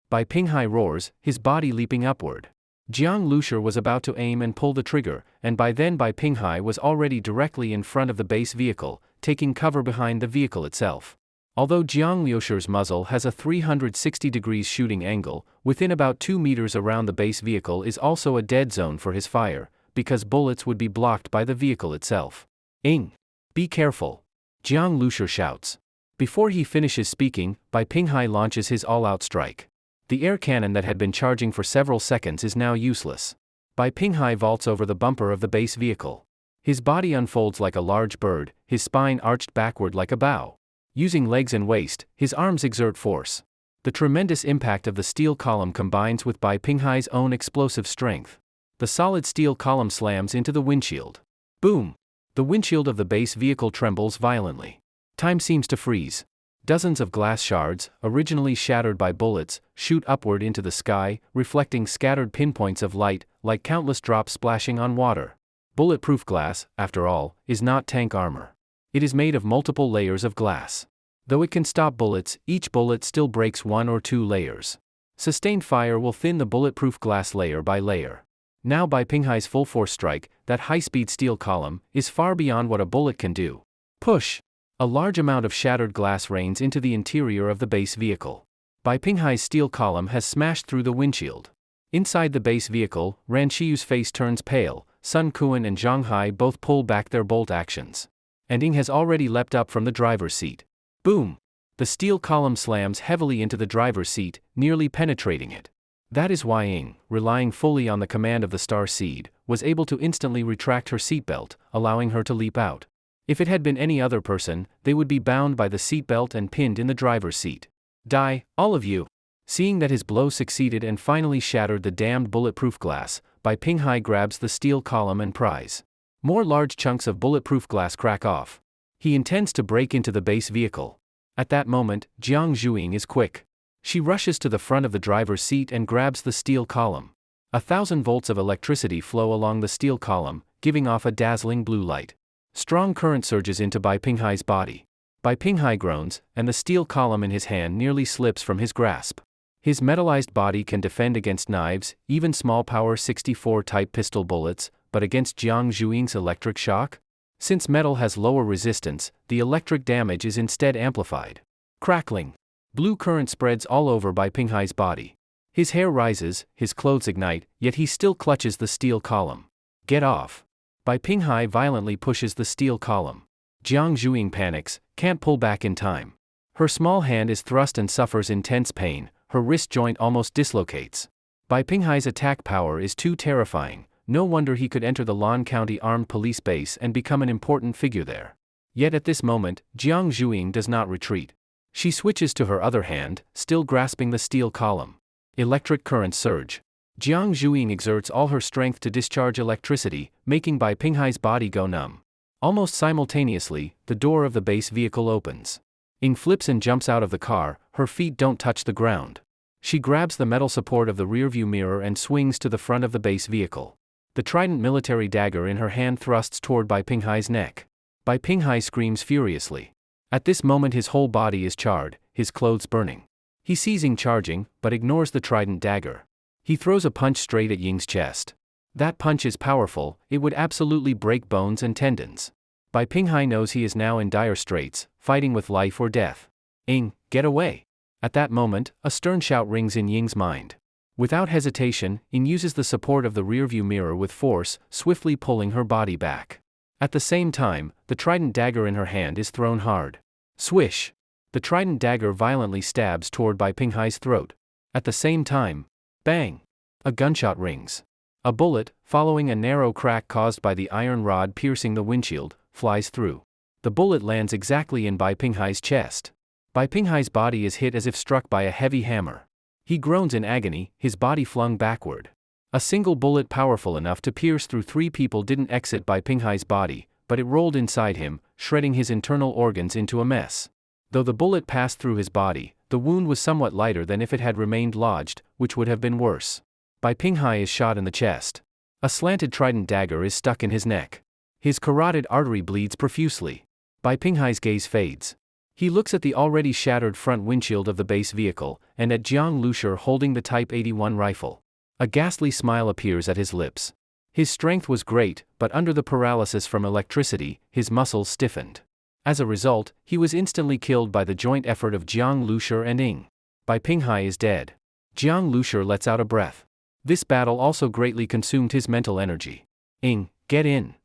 Bai Pinghai roars, his body leaping upward. Jiang Liushir was about to aim and pull the trigger, and by then Bai Pinghai was already directly in front of the base vehicle, taking cover behind the vehicle itself. Although Jiang Liusher's muzzle has a 360 degrees shooting angle, within about 2 meters around the base vehicle is also a dead zone for his fire, because bullets would be blocked by the vehicle itself. Ing! Be careful! Jiang Liusher shouts. Before he finishes speaking, Bai Pinghai launches his all-out strike. The air cannon that had been charging for several seconds is now useless. Bai Pinghai vaults over the bumper of the base vehicle. His body unfolds like a large bird, his spine arched backward like a bow. Using legs and waist, his arms exert force. The tremendous impact of the steel column combines with Bai Pinghai's own explosive strength. The solid steel column slams into the windshield. Boom! The windshield of the base vehicle trembles violently. Time seems to freeze. Dozens of glass shards, originally shattered by bullets, shoot upward into the sky, reflecting scattered pinpoints of light, like countless drops splashing on water. Bulletproof glass, after all, is not tank armor. It is made of multiple layers of glass. Though it can stop bullets, each bullet still breaks 1 or 2 layers. Sustained fire will thin the bulletproof glass layer by layer. Now Bai Pinghai's full-force strike, that high-speed steel column, is far beyond what a bullet can do. Push! A large amount of shattered glass rains into the interior of the base vehicle. Bai Pinghai's steel column has smashed through the windshield. Inside the base vehicle, Ran Qiu's face turns pale, Sun Quan and Zhang Hai both pull back their bolt actions. And Ying has already leapt up from the driver's seat. Boom! The steel column slams heavily into the driver's seat, nearly penetrating it. That is why Ying, relying fully on the command of the Star Seed, was able to instantly retract her seatbelt, allowing her to leap out. If it had been any other person, they would be bound by the seatbelt and pinned in the driver's seat. Die, all of you! Seeing that his blow succeeded and finally shattered the damned bulletproof glass, Bai Pinghai grabs the steel column and pries. More large chunks of bulletproof glass crack off. He intends to break into the base vehicle. At that moment, Jiang Zhuing is quick. She rushes to the front of the driver's seat and grabs the steel column. 1,000 volts of electricity flow along the steel column, giving off a dazzling blue light. Strong current surges into Bai Pinghai's body. Bai Pinghai groans, and the steel column in his hand nearly slips from his grasp. His metallized body can defend against knives, even small power 64 type pistol bullets, but against Jiang Zhuing's electric shock? Since metal has lower resistance, the electric damage is instead amplified. Crackling. Blue current spreads all over Bai Pinghai's body. His hair rises, his clothes ignite, yet he still clutches the steel column. Get off! Bai Pinghai violently pushes the steel column. Jiang Zhuing panics, can't pull back in time. Her small hand is thrust and suffers intense pain, her wrist joint almost dislocates. Bai Pinghai's attack power is too terrifying, no wonder he could enter the Lan County Armed Police Base and become an important figure there. Yet at this moment, Jiang Zhuing does not retreat. She switches to her other hand, still grasping the steel column. Electric currents surge. Jiang Zhuing exerts all her strength to discharge electricity, making Bai Pinghai's body go numb. Almost simultaneously, the door of the base vehicle opens. Ying flips and jumps out of the car, her feet don't touch the ground. She grabs the metal support of the rearview mirror and swings to the front of the base vehicle. The trident military dagger in her hand thrusts toward Bai Pinghai's neck. Bai Pinghai screams furiously. At this moment his whole body is charred, his clothes burning. He sees Ying charging, but ignores the trident dagger. He throws a punch straight at Ying's chest. That punch is powerful, it would absolutely break bones and tendons. Bai Pinghai knows he is now in dire straits, fighting with life or death. Ying, get away! At that moment, a stern shout rings in Ying's mind. Without hesitation, Ying uses the support of the rearview mirror with force, swiftly pulling her body back. At the same time, the trident dagger in her hand is thrown hard. Swish! The trident dagger violently stabs toward Bai Pinghai's throat. At the same time, bang! A gunshot rings. A bullet, following a narrow crack caused by the iron rod piercing the windshield, flies through. The bullet lands exactly in Bai Pinghai's chest. Bai Pinghai's body is hit as if struck by a heavy hammer. He groans in agony, his body flung backward. A single bullet powerful enough to pierce through 3 people didn't exit Bai Pinghai's body, but it rolled inside him, shredding his internal organs into a mess. Though the bullet passed through his body, the wound was somewhat lighter than if it had remained lodged, which would have been worse. Bai Pinghai is shot in the chest. A slanted trident dagger is stuck in his neck. His carotid artery bleeds profusely. Bai Pinghai's gaze fades. He looks at the already shattered front windshield of the base vehicle, and at Jiang Liusher holding the Type 81 rifle. A ghastly smile appears at his lips. His strength was great, but under the paralysis from electricity, his muscles stiffened. As a result, he was instantly killed by the joint effort of Jiang Lushi and Ying. Bai Pinghai is dead. Jiang Lushi lets out a breath. This battle also greatly consumed his mental energy. Ying, get in.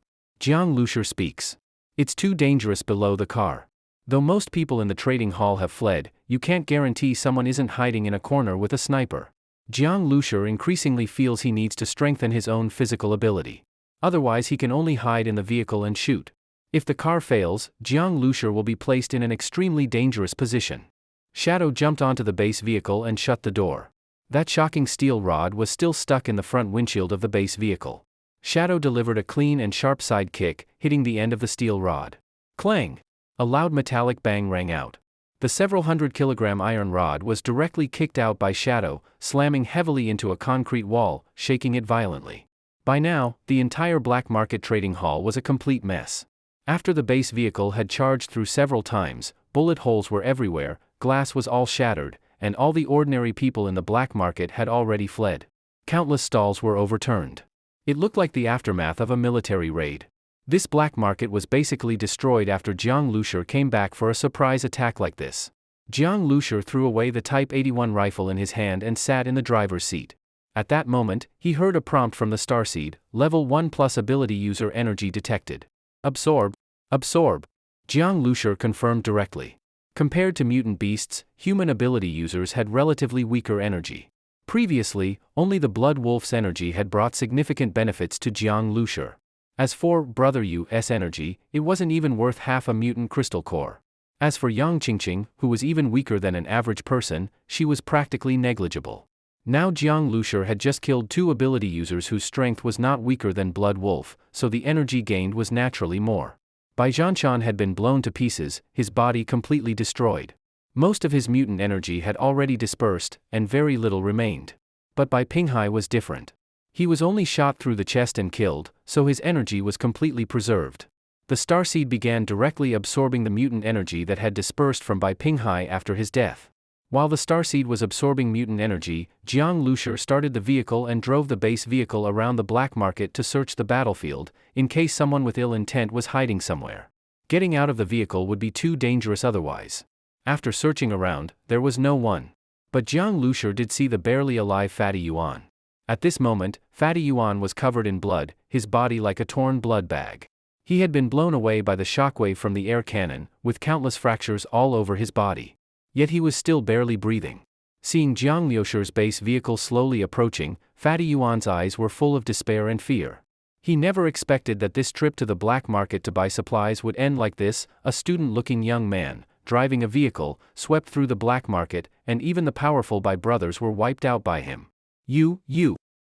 Jiang Lushi speaks. It's too dangerous below the car. Though most people in the trading hall have fled, you can't guarantee someone isn't hiding in a corner with a sniper. Jiang Lushi increasingly feels he needs to strengthen his own physical ability. Otherwise he can only hide in the vehicle and shoot. If the car fails, Jiang Lushi will be placed in an extremely dangerous position. Shadow jumped onto the base vehicle and shut the door. That shocking steel rod was still stuck in the front windshield of the base vehicle. Shadow delivered a clean and sharp side kick, hitting the end of the steel rod. Clang! A loud metallic bang rang out. The several hundred-kilogram iron rod was directly kicked out by Shadow, slamming heavily into a concrete wall, shaking it violently. By now, the entire black market trading hall was a complete mess. After the base vehicle had charged through several times, bullet holes were everywhere, glass was all shattered, and all the ordinary people in the black market had already fled. Countless stalls were overturned. It looked like the aftermath of a military raid. This black market was basically destroyed after Jiang Lushi came back for a surprise attack like this. Jiang Lushi threw away the Type 81 rifle in his hand and sat in the driver's seat. At that moment, he heard a prompt from the starseed, Level 1 plus ability user energy detected. Absorb. Absorb. Jiang Lushi confirmed directly. Compared to mutant beasts, human ability users had relatively weaker energy. Previously, only the Blood Wolf's energy had brought significant benefits to Jiang Lushi. As for Brother Yu's energy, it wasn't even worth half a mutant crystal core. As for Yang Qingqing, who was even weaker than an average person, she was practically negligible. Now Jiang Lushi had just killed 2 ability users whose strength was not weaker than Blood Wolf, so the energy gained was naturally more. Bai Zhanshan had been blown to pieces, his body completely destroyed. Most of his mutant energy had already dispersed, and very little remained. But Bai Pinghai was different. He was only shot through the chest and killed, so his energy was completely preserved. The starseed began directly absorbing the mutant energy that had dispersed from Bai Pinghai after his death. While the starseed was absorbing mutant energy, Jiang Lushi started the vehicle and drove the base vehicle around the black market to search the battlefield, in case someone with ill intent was hiding somewhere. Getting out of the vehicle would be too dangerous otherwise. After searching around, there was no one. But Jiang Lushi did see the barely alive Fatty Yuan. At this moment, Fatty Yuan was covered in blood, his body like a torn blood bag. He had been blown away by the shockwave from the air cannon, with countless fractures all over his body. Yet he was still barely breathing. Seeing Jiang Lushi's base vehicle slowly approaching, Fatty Yuan's eyes were full of despair and fear. He never expected that this trip to the black market to buy supplies would end like this. A student-looking young man, driving a vehicle, swept through the black market, and even the powerful Bai brothers were wiped out by him. You.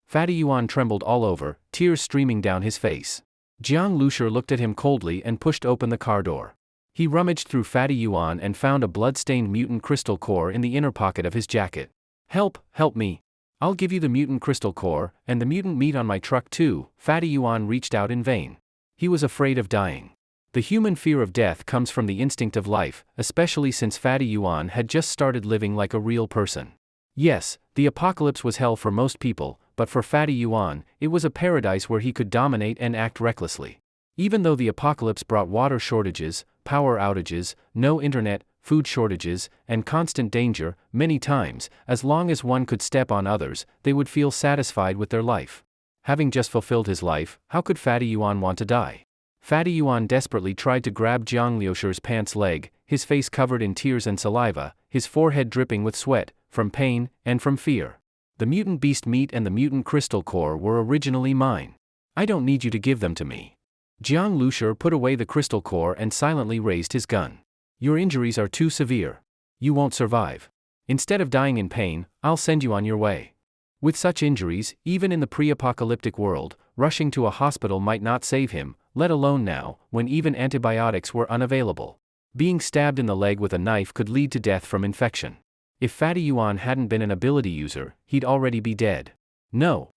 Fatty Yuan trembled all over, tears streaming down his face. Jiang Lushi looked at him coldly and pushed open the car door. He rummaged through Fatty Yuan and found a blood-stained mutant crystal core in the inner pocket of his jacket. Help me. I'll give you the mutant crystal core, and the mutant meat on my truck too. Fatty Yuan reached out in vain. He was afraid of dying. The human fear of death comes from the instinct of life, especially since Fatty Yuan had just started living like a real person. Yes, the apocalypse was hell for most people, but for Fatty Yuan, it was a paradise where he could dominate and act recklessly. Even though the apocalypse brought water shortages, power outages, no internet, food shortages, and constant danger, many times, as long as one could step on others, they would feel satisfied with their life. Having just fulfilled his life, how could Fatty Yuan want to die? Fatty Yuan desperately tried to grab Jiang Lushi's pants leg, his face covered in tears and saliva, his forehead dripping with sweat, from pain, and from fear. The mutant beast meat and the mutant crystal core were originally mine. I don't need you to give them to me. Jiang Lushi put away the crystal core and silently raised his gun. Your injuries are too severe. You won't survive. Instead of dying in pain, I'll send you on your way. With such injuries, even in the pre-apocalyptic world, rushing to a hospital might not save him, let alone now, when even antibiotics were unavailable. Being stabbed in the leg with a knife could lead to death from infection. If Fatty Yuan hadn't been an ability user, he'd already be dead. No.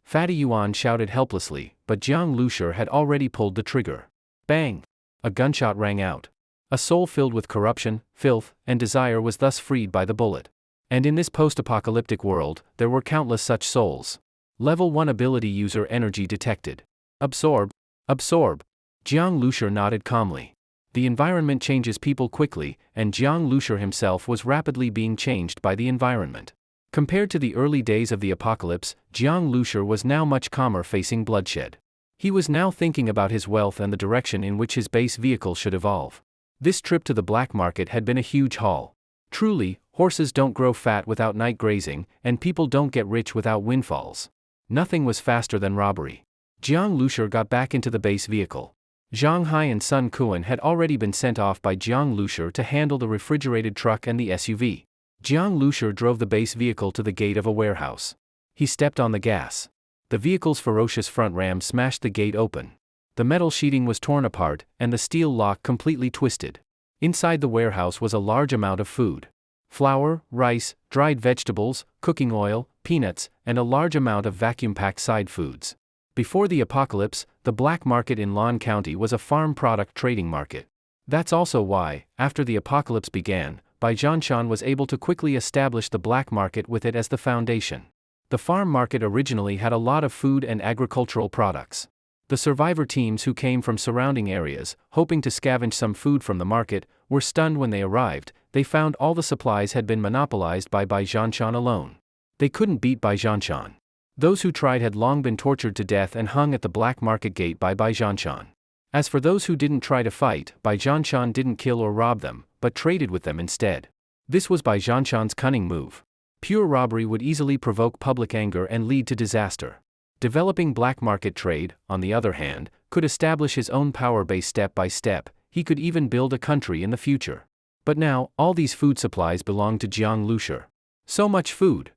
Fatty Yuan shouted helplessly, but Jiang Lushi had already pulled the trigger. Bang! A gunshot rang out. A soul filled with corruption, filth, and desire was thus freed by the bullet. And in this post-apocalyptic world, there were countless such souls. Level 1 ability user energy detected. Absorb. Jiang Lushi nodded calmly. The environment changes people quickly, and Jiang Lushi himself was rapidly being changed by the environment. Compared to the early days of the apocalypse, Jiang Lushi was now much calmer, facing bloodshed. He was now thinking about his wealth and the direction in which his base vehicle should evolve. This trip to the black market had been a huge haul. Truly, horses don't grow fat without night grazing, and people don't get rich without windfalls. Nothing was faster than robbery. Jiang Lushi got back into the base vehicle. Zhang Hai and Sun Kuan had already been sent off by Jiang Lushi to handle the refrigerated truck and the SUV. Jiang Lushi drove the base vehicle to the gate of a warehouse. He stepped on the gas. The vehicle's ferocious front ram smashed the gate open. The metal sheeting was torn apart, and the steel lock completely twisted. Inside the warehouse was a large amount of food. Flour, rice, dried vegetables, cooking oil, peanuts, and a large amount of vacuum-packed side foods. Before the apocalypse, the black market in Lan County was a farm product trading market. That's also why, after the apocalypse began, Bai Zhanshan was able to quickly establish the black market with it as the foundation. The farm market originally had a lot of food and agricultural products. The survivor teams who came from surrounding areas, hoping to scavenge some food from the market, were stunned when they arrived. They found all the supplies had been monopolized by Bai Zhanshan alone. They couldn't beat Bai Zhanshan. Those who tried had long been tortured to death and hung at the black market gate by Bai Zhanshan. As for those who didn't try to fight, Bai Zhanshan didn't kill or rob them, but traded with them instead. This was Bai Zhanshan's cunning move. Pure robbery would easily provoke public anger and lead to disaster. Developing black market trade, on the other hand, could establish his own power base step by step. He could even build a country in the future. But now, all these food supplies belonged to Jiang Lushi. So much food!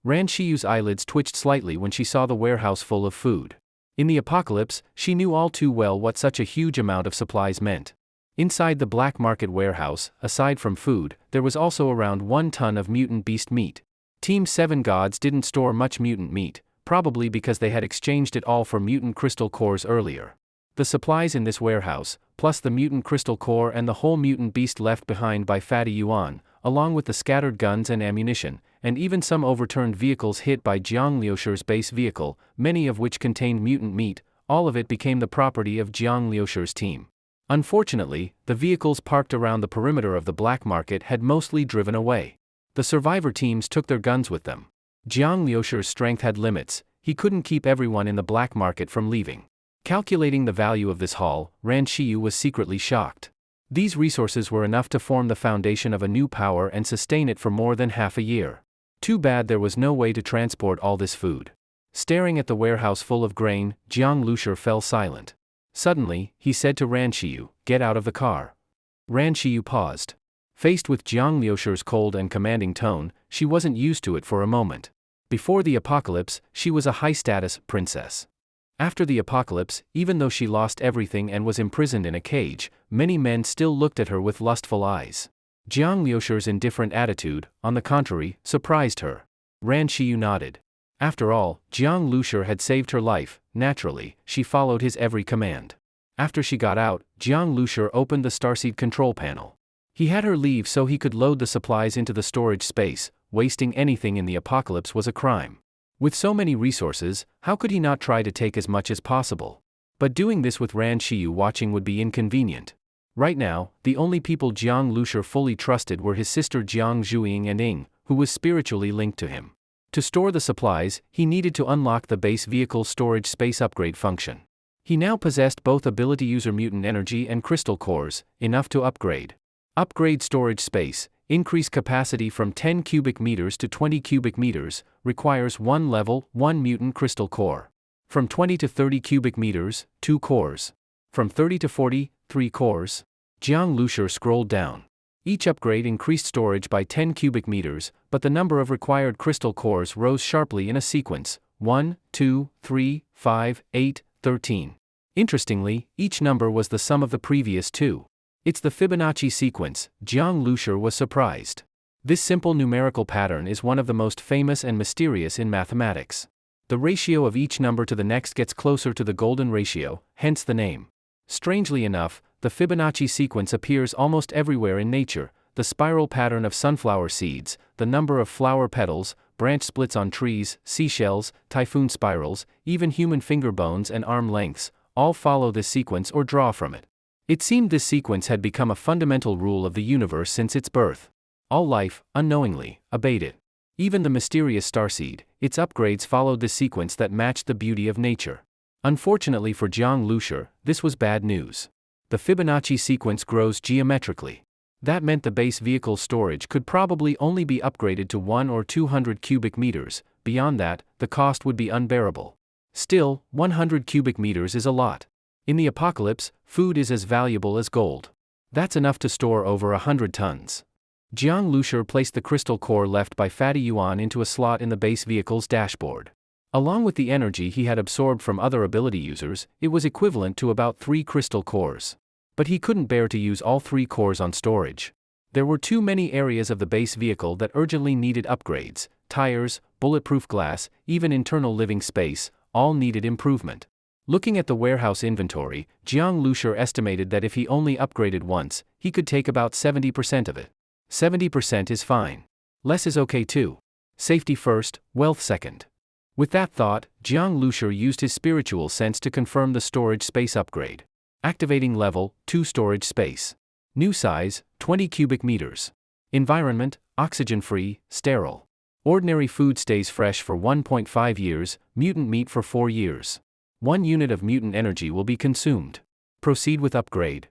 Ran Shiyu's eyelids twitched slightly when she saw the warehouse full of food. In the apocalypse, she knew all too well what such a huge amount of supplies meant. Inside the black market warehouse, aside from food, there was also around 1 ton of mutant beast meat. Team 7 Gods didn't store much mutant meat, probably because they had exchanged it all for mutant crystal cores earlier. The supplies in this warehouse, plus the mutant crystal core and the whole mutant beast left behind by Fatty Yuan, along with the scattered guns and ammunition, and even some overturned vehicles hit by Jiang Liushi's base vehicle, many of which contained mutant meat, all of it became the property of Jiang Liushi's team. Unfortunately, the vehicles parked around the perimeter of the black market had mostly driven away. The survivor teams took their guns with them. Jiang Liushi's strength had limits. He couldn't keep everyone in the black market from leaving. Calculating the value of this haul, Ran Shiyu was secretly shocked. These resources were enough to form the foundation of a new power and sustain it for more than half a year. Too bad there was no way to transport all this food. Staring at the warehouse full of grain, Jiang Lushi fell silent. Suddenly, he said to Ran Shiyu, "Get out of the car." Ran Shiyu paused. Faced with Jiang Liushi's cold and commanding tone, she wasn't used to it for a moment. Before the apocalypse, she was a high-status princess. After the apocalypse, even though she lost everything and was imprisoned in a cage, many men still looked at her with lustful eyes. Jiang Liushi's indifferent attitude, on the contrary, surprised her. Ran Shiyu nodded. After all, Jiang Lushi had saved her life. Naturally, she followed his every command. After she got out, Jiang Lushi opened the starseed control panel. He had her leave so he could load the supplies into the storage space. Wasting anything in the apocalypse was a crime. With so many resources, how could he not try to take as much as possible? But doing this with Ran Shiyu watching would be inconvenient. Right now, the only people Jiang Lushi fully trusted were his sister Jiang Zhuing and Ying, who was spiritually linked to him. To store the supplies, he needed to unlock the base vehicle storage space upgrade function. He now possessed both ability user mutant energy and crystal cores, enough to upgrade. Upgrade storage space, increase capacity from 10 cubic meters to 20 cubic meters, requires 1 level, 1 mutant crystal core. From 20 to 30 cubic meters, 2 cores. From 30 to 40, 3 cores. Jiang Lushi scrolled down. Each upgrade increased storage by 10 cubic meters, but the number of required crystal cores rose sharply in a sequence: 1, 2, 3, 5, 8, 13. Interestingly, each number was the sum of the previous two. It's the Fibonacci sequence. Jiang Lushi was surprised. This simple numerical pattern is one of the most famous and mysterious in mathematics. The ratio of each number to the next gets closer to the golden ratio, hence the name. Strangely enough, the Fibonacci sequence appears almost everywhere in nature: the spiral pattern of sunflower seeds, the number of flower petals, branch splits on trees, seashells, typhoon spirals, even human finger bones and arm lengths, all follow this sequence or draw from it. It seemed this sequence had become a fundamental rule of the universe since its birth. All life, unknowingly, obeyed it. Even the mysterious starseed, its upgrades followed the sequence that matched the beauty of nature. Unfortunately for Jiang Lushi, this was bad news. The Fibonacci sequence grows geometrically. That meant the base vehicle storage could probably only be upgraded to 1 or 200 cubic meters. Beyond that, the cost would be unbearable. Still, 100 cubic meters is a lot. In the apocalypse, food is as valuable as gold. That's enough to store over 100 tons. Jiang Lushi placed the crystal core left by Fatty Yuan into a slot in the base vehicle's dashboard. Along with the energy he had absorbed from other ability users, it was equivalent to about 3 crystal cores. But he couldn't bear to use all 3 cores on storage. There were too many areas of the base vehicle that urgently needed upgrades: tires, bulletproof glass, even internal living space, all needed improvement. Looking at the warehouse inventory, Jiang Lushi estimated that if he only upgraded once, he could take about 70% of it. 70% is fine. Less is okay too. Safety first, wealth second. With that thought, Jiang Lushi used his spiritual sense to confirm the storage space upgrade. Activating level 2 storage space. New size 20 cubic meters. Environment oxygen-free, sterile. Ordinary food stays fresh for 1.5 years, mutant meat for 4 years. 1 unit of mutant energy will be consumed. Proceed with upgrade.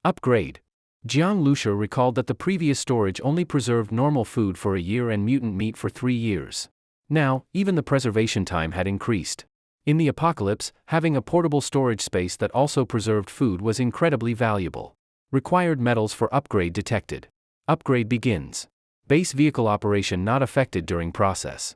Upgrade. Jiang Lushi recalled that the previous storage only preserved normal food for a year and mutant meat for 3 years. Now, even the preservation time had increased. In the apocalypse, having a portable storage space that also preserved food was incredibly valuable. Required metals for upgrade detected. Upgrade begins. Base vehicle operation not affected during process.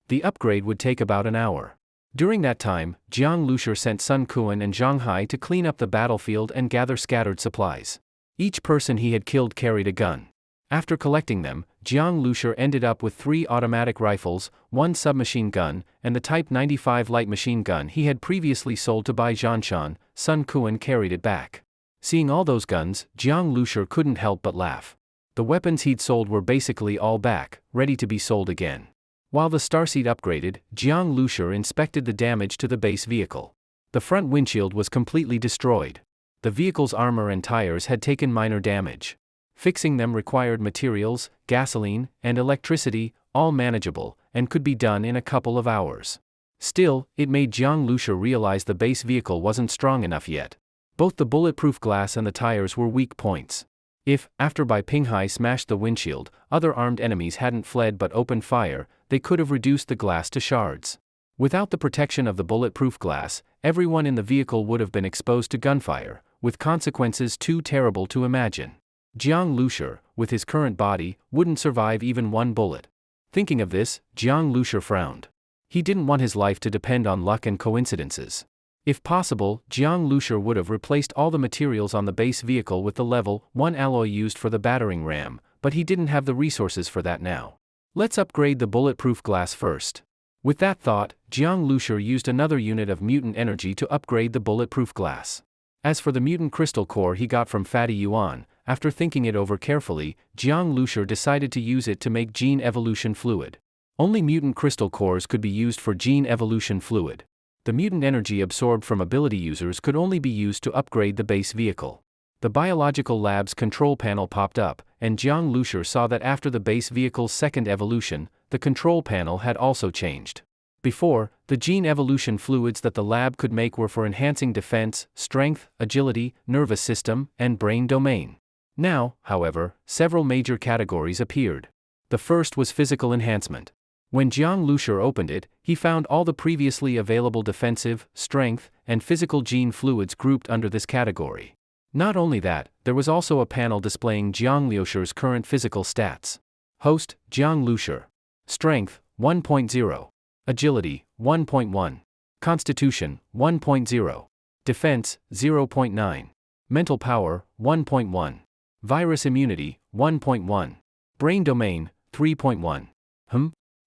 The upgrade would take about an hour. During that time, Jiang Lushi sent Sun Quan and Zhang Hai to clean up the battlefield and gather scattered supplies. Each person he had killed carried a gun. After collecting them, Jiang Lushi ended up with 3 automatic rifles, 1 submachine gun, and the Type 95 light machine gun he had previously sold to Bai Zhanshan. Sun Quan carried it back. Seeing all those guns, Jiang Lushi couldn't help but laugh. The weapons he'd sold were basically all back, ready to be sold again. While the starseed upgraded, Jiang Lushi inspected the damage to the base vehicle. The front windshield was completely destroyed. The vehicle's armor and tires had taken minor damage. Fixing them required materials, gasoline, and electricity, all manageable, and could be done in a couple of hours. Still, it made Jiang Lushi realize the base vehicle wasn't strong enough yet. Both the bulletproof glass and the tires were weak points. If, after Bai Pinghai smashed the windshield, other armed enemies hadn't fled but opened fire, they could have reduced the glass to shards. Without the protection of the bulletproof glass, everyone in the vehicle would have been exposed to gunfire, with consequences too terrible to imagine. Jiang Lushi, with his current body, wouldn't survive even 1 bullet. Thinking of this, Jiang Lushi frowned. He didn't want his life to depend on luck and coincidences. If possible, Jiang Lushi would have replaced all the materials on the base vehicle with the level 1 alloy used for the battering ram, but he didn't have the resources for that now. Let's upgrade the bulletproof glass first. With that thought, Jiang Lushi used another unit of mutant energy to upgrade the bulletproof glass. As for the mutant crystal core he got from Fatty Yuan, after thinking it over carefully, Jiang Lushi decided to use it to make gene evolution fluid. Only mutant crystal cores could be used for gene evolution fluid. The mutant energy absorbed from ability users could only be used to upgrade the base vehicle. The biological lab's control panel popped up, and Jiang Lushi saw that after the base vehicle's second evolution, the control panel had also changed. Before, the gene evolution fluids that the lab could make were for enhancing defense, strength, agility, nervous system, and brain domain. Now, however, several major categories appeared. The first was physical enhancement. When Jiang Lushi opened it, he found all the previously available defensive, strength, and physical gene fluids grouped under this category. Not only that, there was also a panel displaying Jiang Lushi's current physical stats. Host, Jiang Lushi. Strength, 1.0. Agility, 1.1. Constitution, 1.0. Defense, 0.9. Mental power, 1.1. Virus immunity, 1.1. Brain domain, 3.1.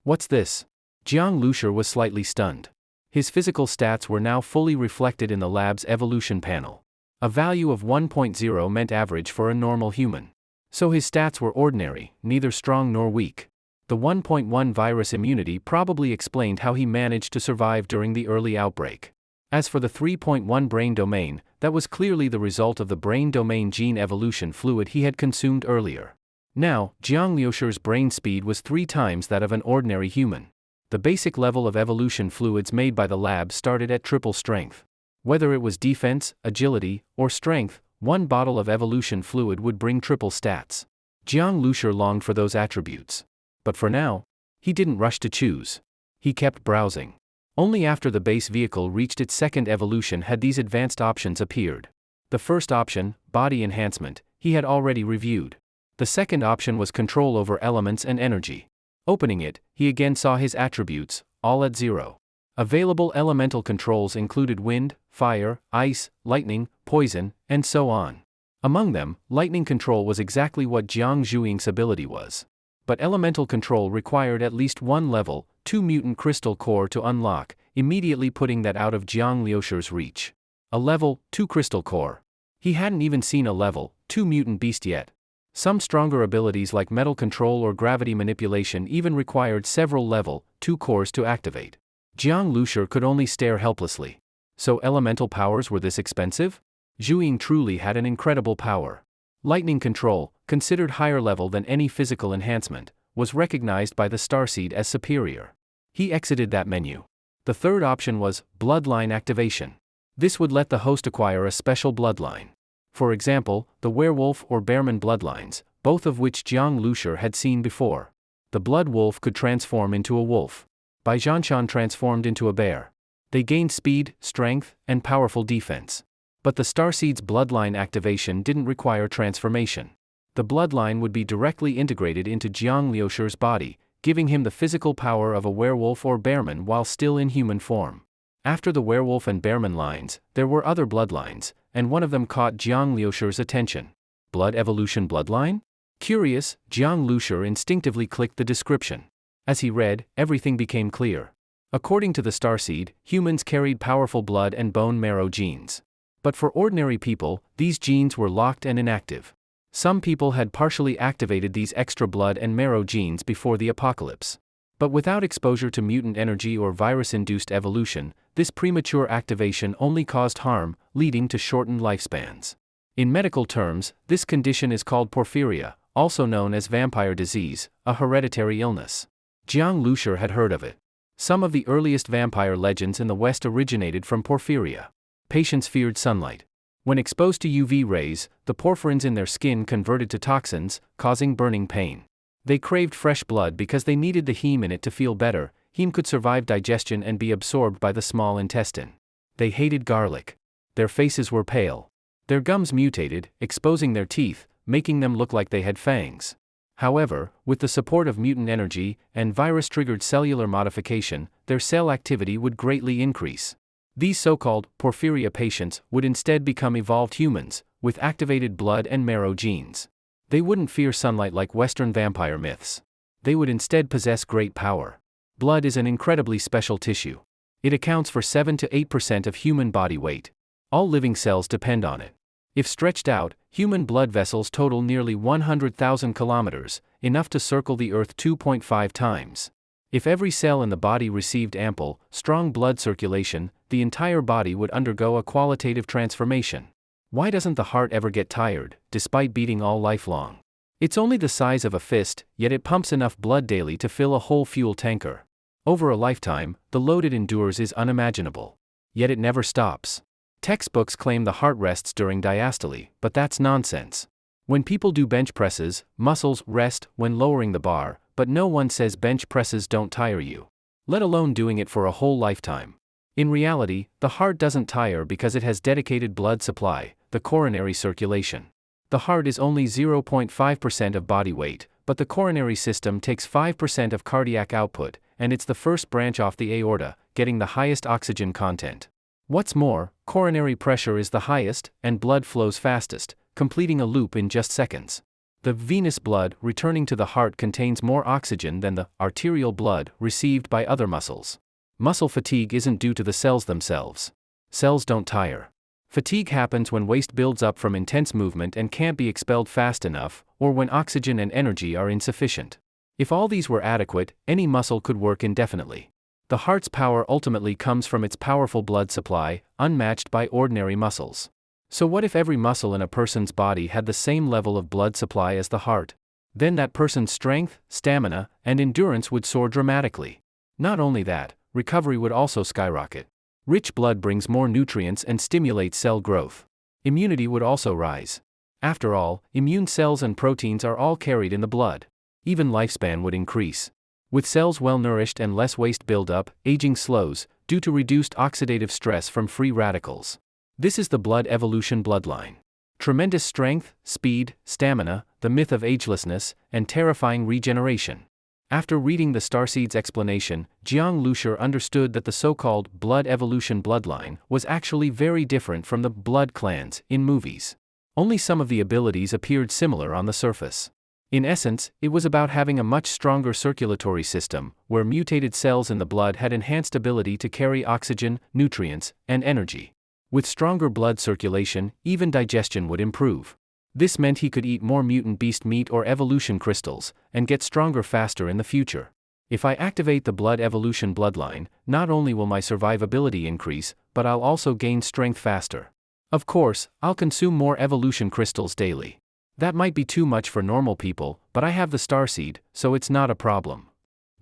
What's this? Jiang Lushi was slightly stunned. His physical stats were now fully reflected in the lab's evolution panel. A value of 1.0 meant average for a normal human. So his stats were ordinary, neither strong nor weak. The 1.1 virus immunity probably explained how he managed to survive during the early outbreak. As for the 3.1 brain domain, that was clearly the result of the brain domain gene evolution fluid he had consumed earlier. Now, Jiang Liusher's brain speed was 3 times that of an ordinary human. The basic level of evolution fluids made by the lab started at triple strength. Whether it was defense, agility, or strength, one bottle of evolution fluid would bring triple stats. Jiang Liusher longed for those attributes. But for now, he didn't rush to choose. He kept browsing. Only after the base vehicle reached its second evolution had these advanced options appeared. The first option, body enhancement, he had already reviewed. The second option was control over elements and energy. Opening it, he again saw his attributes, all at 0. Available elemental controls included wind, fire, ice, lightning, poison, and so on. Among them, lightning control was exactly what Jiang Zhuing's ability was. But elemental control required at least one level, 2 mutant crystal core to unlock, immediately putting that out of Jiang Liusher's reach. A level 2 crystal core. He hadn't even seen a level 2 mutant beast yet. Some stronger abilities like metal control or gravity manipulation even required several level 2 cores to activate. Jiang Liusher could only stare helplessly. So elemental powers were this expensive? Zhuing truly had an incredible power. Lightning control, considered higher level than any physical enhancement, was recognized by the starseed as superior. He exited that menu. The third option was bloodline activation. This would let the host acquire a special bloodline. For example, the werewolf or bearman bloodlines, both of which Jiang Liusher had seen before. The blood wolf could transform into a wolf. Baijianshan transformed into a bear. They gained speed, strength, and powerful defense. But the starseed's bloodline activation didn't require transformation. The bloodline would be directly integrated into Jiang Liusher's body, giving him the physical power of a werewolf or bearman while still in human form. After the werewolf and bearman lines, there were other bloodlines, and one of them caught Jiang Liusher's attention. Blood evolution bloodline? Curious, Jiang Liusher instinctively clicked the description. As he read, everything became clear. According to the starseed, humans carried powerful blood and bone marrow genes. But for ordinary people, these genes were locked and inactive. Some people had partially activated these extra blood and marrow genes before the apocalypse. But without exposure to mutant energy or virus-induced evolution, this premature activation only caused harm, leading to shortened lifespans. In medical terms, this condition is called porphyria, also known as vampire disease, a hereditary illness. Jiang Liusher had heard of it. Some of the earliest vampire legends in the West originated from porphyria. Patients feared sunlight. When exposed to UV rays, the porphyrins in their skin converted to toxins, causing burning pain. They craved fresh blood because they needed the heme in it to feel better. Heme could survive digestion and be absorbed by the small intestine. They hated garlic. Their faces were pale. Their gums mutated, exposing their teeth, making them look like they had fangs. However, with the support of mutant energy and virus-triggered cellular modification, their cell activity would greatly increase. These so-called porphyria patients would instead become evolved humans, with activated blood and marrow genes. They wouldn't fear sunlight like Western vampire myths. They would instead possess great power. Blood is an incredibly special tissue. It accounts for 7 to 8% of human body weight. All living cells depend on it. If stretched out, human blood vessels total nearly 100,000 kilometers, enough to circle the Earth 2.5 times. If every cell in the body received ample, strong blood circulation, the entire body would undergo a qualitative transformation. Why doesn't the heart ever get tired, despite beating all life long? It's only the size of a fist, yet it pumps enough blood daily to fill a whole fuel tanker. Over a lifetime, the load it endures is unimaginable. Yet it never stops. Textbooks claim the heart rests during diastole, but that's nonsense. When people do bench presses, muscles rest when lowering the bar, but no one says bench presses don't tire you. Let alone doing it for a whole lifetime. In reality, the heart doesn't tire because it has dedicated blood supply, the coronary circulation. The heart is only 0.5% of body weight, but the coronary system takes 5% of cardiac output, and it's the first branch off the aorta, getting the highest oxygen content. What's more, coronary pressure is the highest, and blood flows fastest, completing a loop in just seconds. The venous blood returning to the heart contains more oxygen than the arterial blood received by other muscles. Muscle fatigue isn't due to the cells themselves. Cells don't tire. Fatigue happens when waste builds up from intense movement and can't be expelled fast enough, or when oxygen and energy are insufficient. If all these were adequate, any muscle could work indefinitely. The heart's power ultimately comes from its powerful blood supply, unmatched by ordinary muscles. So what if every muscle in a person's body had the same level of blood supply as the heart? Then that person's strength, stamina, and endurance would soar dramatically. Not only that, recovery would also skyrocket. Rich blood brings more nutrients and stimulates cell growth. Immunity would also rise. After all, immune cells and proteins are all carried in the blood. Even lifespan would increase. With cells well nourished and less waste buildup, aging slows, due to reduced oxidative stress from free radicals. This is the blood evolution bloodline. Tremendous strength, speed, stamina, the myth of agelessness, and terrifying regeneration. After reading the starseed's explanation, Jiang Luxia understood that the so-called blood evolution bloodline was actually very different from the blood clans in movies. Only some of the abilities appeared similar on the surface. In essence, it was about having a much stronger circulatory system, where mutated cells in the blood had enhanced ability to carry oxygen, nutrients, and energy. With stronger blood circulation, even digestion would improve. This meant he could eat more mutant beast meat or evolution crystals, and get stronger faster in the future. If I activate the blood evolution bloodline, not only will my survivability increase, but I'll also gain strength faster. Of course, I'll consume more evolution crystals daily. That might be too much for normal people, but I have the starseed, so it's not a problem.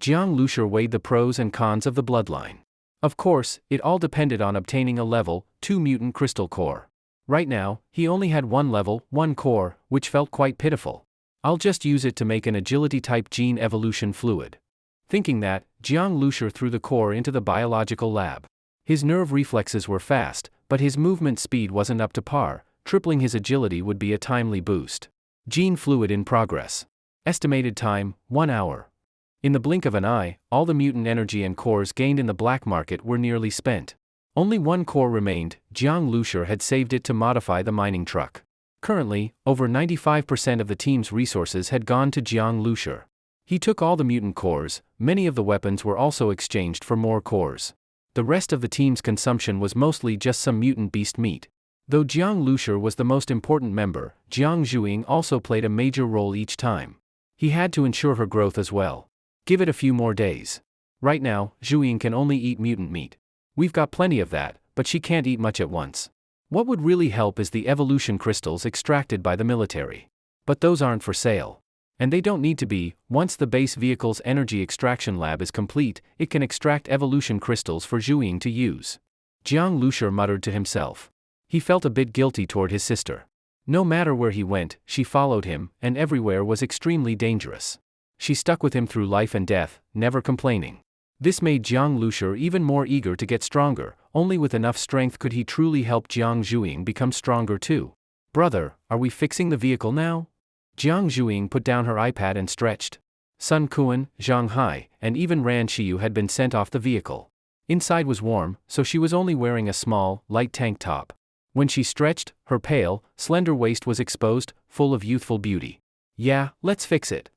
Jiang Luxia weighed the pros and cons of the bloodline. Of course, it all depended on obtaining a level 2 mutant crystal core. Right now, he only had one level 1 core, which felt quite pitiful. I'll just use it to make an agility-type gene evolution fluid. Thinking that, Jiang Luxia threw the core into the biological lab. His nerve reflexes were fast, but his movement speed wasn't up to par. Tripling his agility would be a timely boost. Gene fluid in progress. Estimated time, 1 hour. In the blink of an eye, all the mutant energy and cores gained in the black market were nearly spent. Only one core remained. Jiang Luxia had saved it to modify the mining truck. Currently, over 95% of the team's resources had gone to Jiang Luxia. He took all the mutant cores. Many of the weapons were also exchanged for more cores. The rest of the team's consumption was mostly just some mutant beast meat. Though Jiang Luxia was the most important member, Jiang Zhuing also played a major role each time. He had to ensure her growth as well. Give it a few more days. Right now, Zhuing can only eat mutant meat. We've got plenty of that, but she can't eat much at once. What would really help is the evolution crystals extracted by the military. But those aren't for sale. And they don't need to be. Once the base vehicle's energy extraction lab is complete, it can extract evolution crystals for Zhuing to use. Jiang Luxia muttered to himself. He felt a bit guilty toward his sister. No matter where he went, she followed him, and everywhere was extremely dangerous. She stuck with him through life and death, never complaining. This made Jiang Luxia even more eager to get stronger. Only with enough strength could he truly help Jiang Zhuing become stronger too. Brother, are we fixing the vehicle now? Jiang Zhuing put down her iPad and stretched. Sun Quan, Zhang Hai, and even Ran Xiu had been sent off the vehicle. Inside was warm, so she was only wearing a small, light tank top. When she stretched, her pale, slender waist was exposed, full of youthful beauty. Yeah, let's fix it.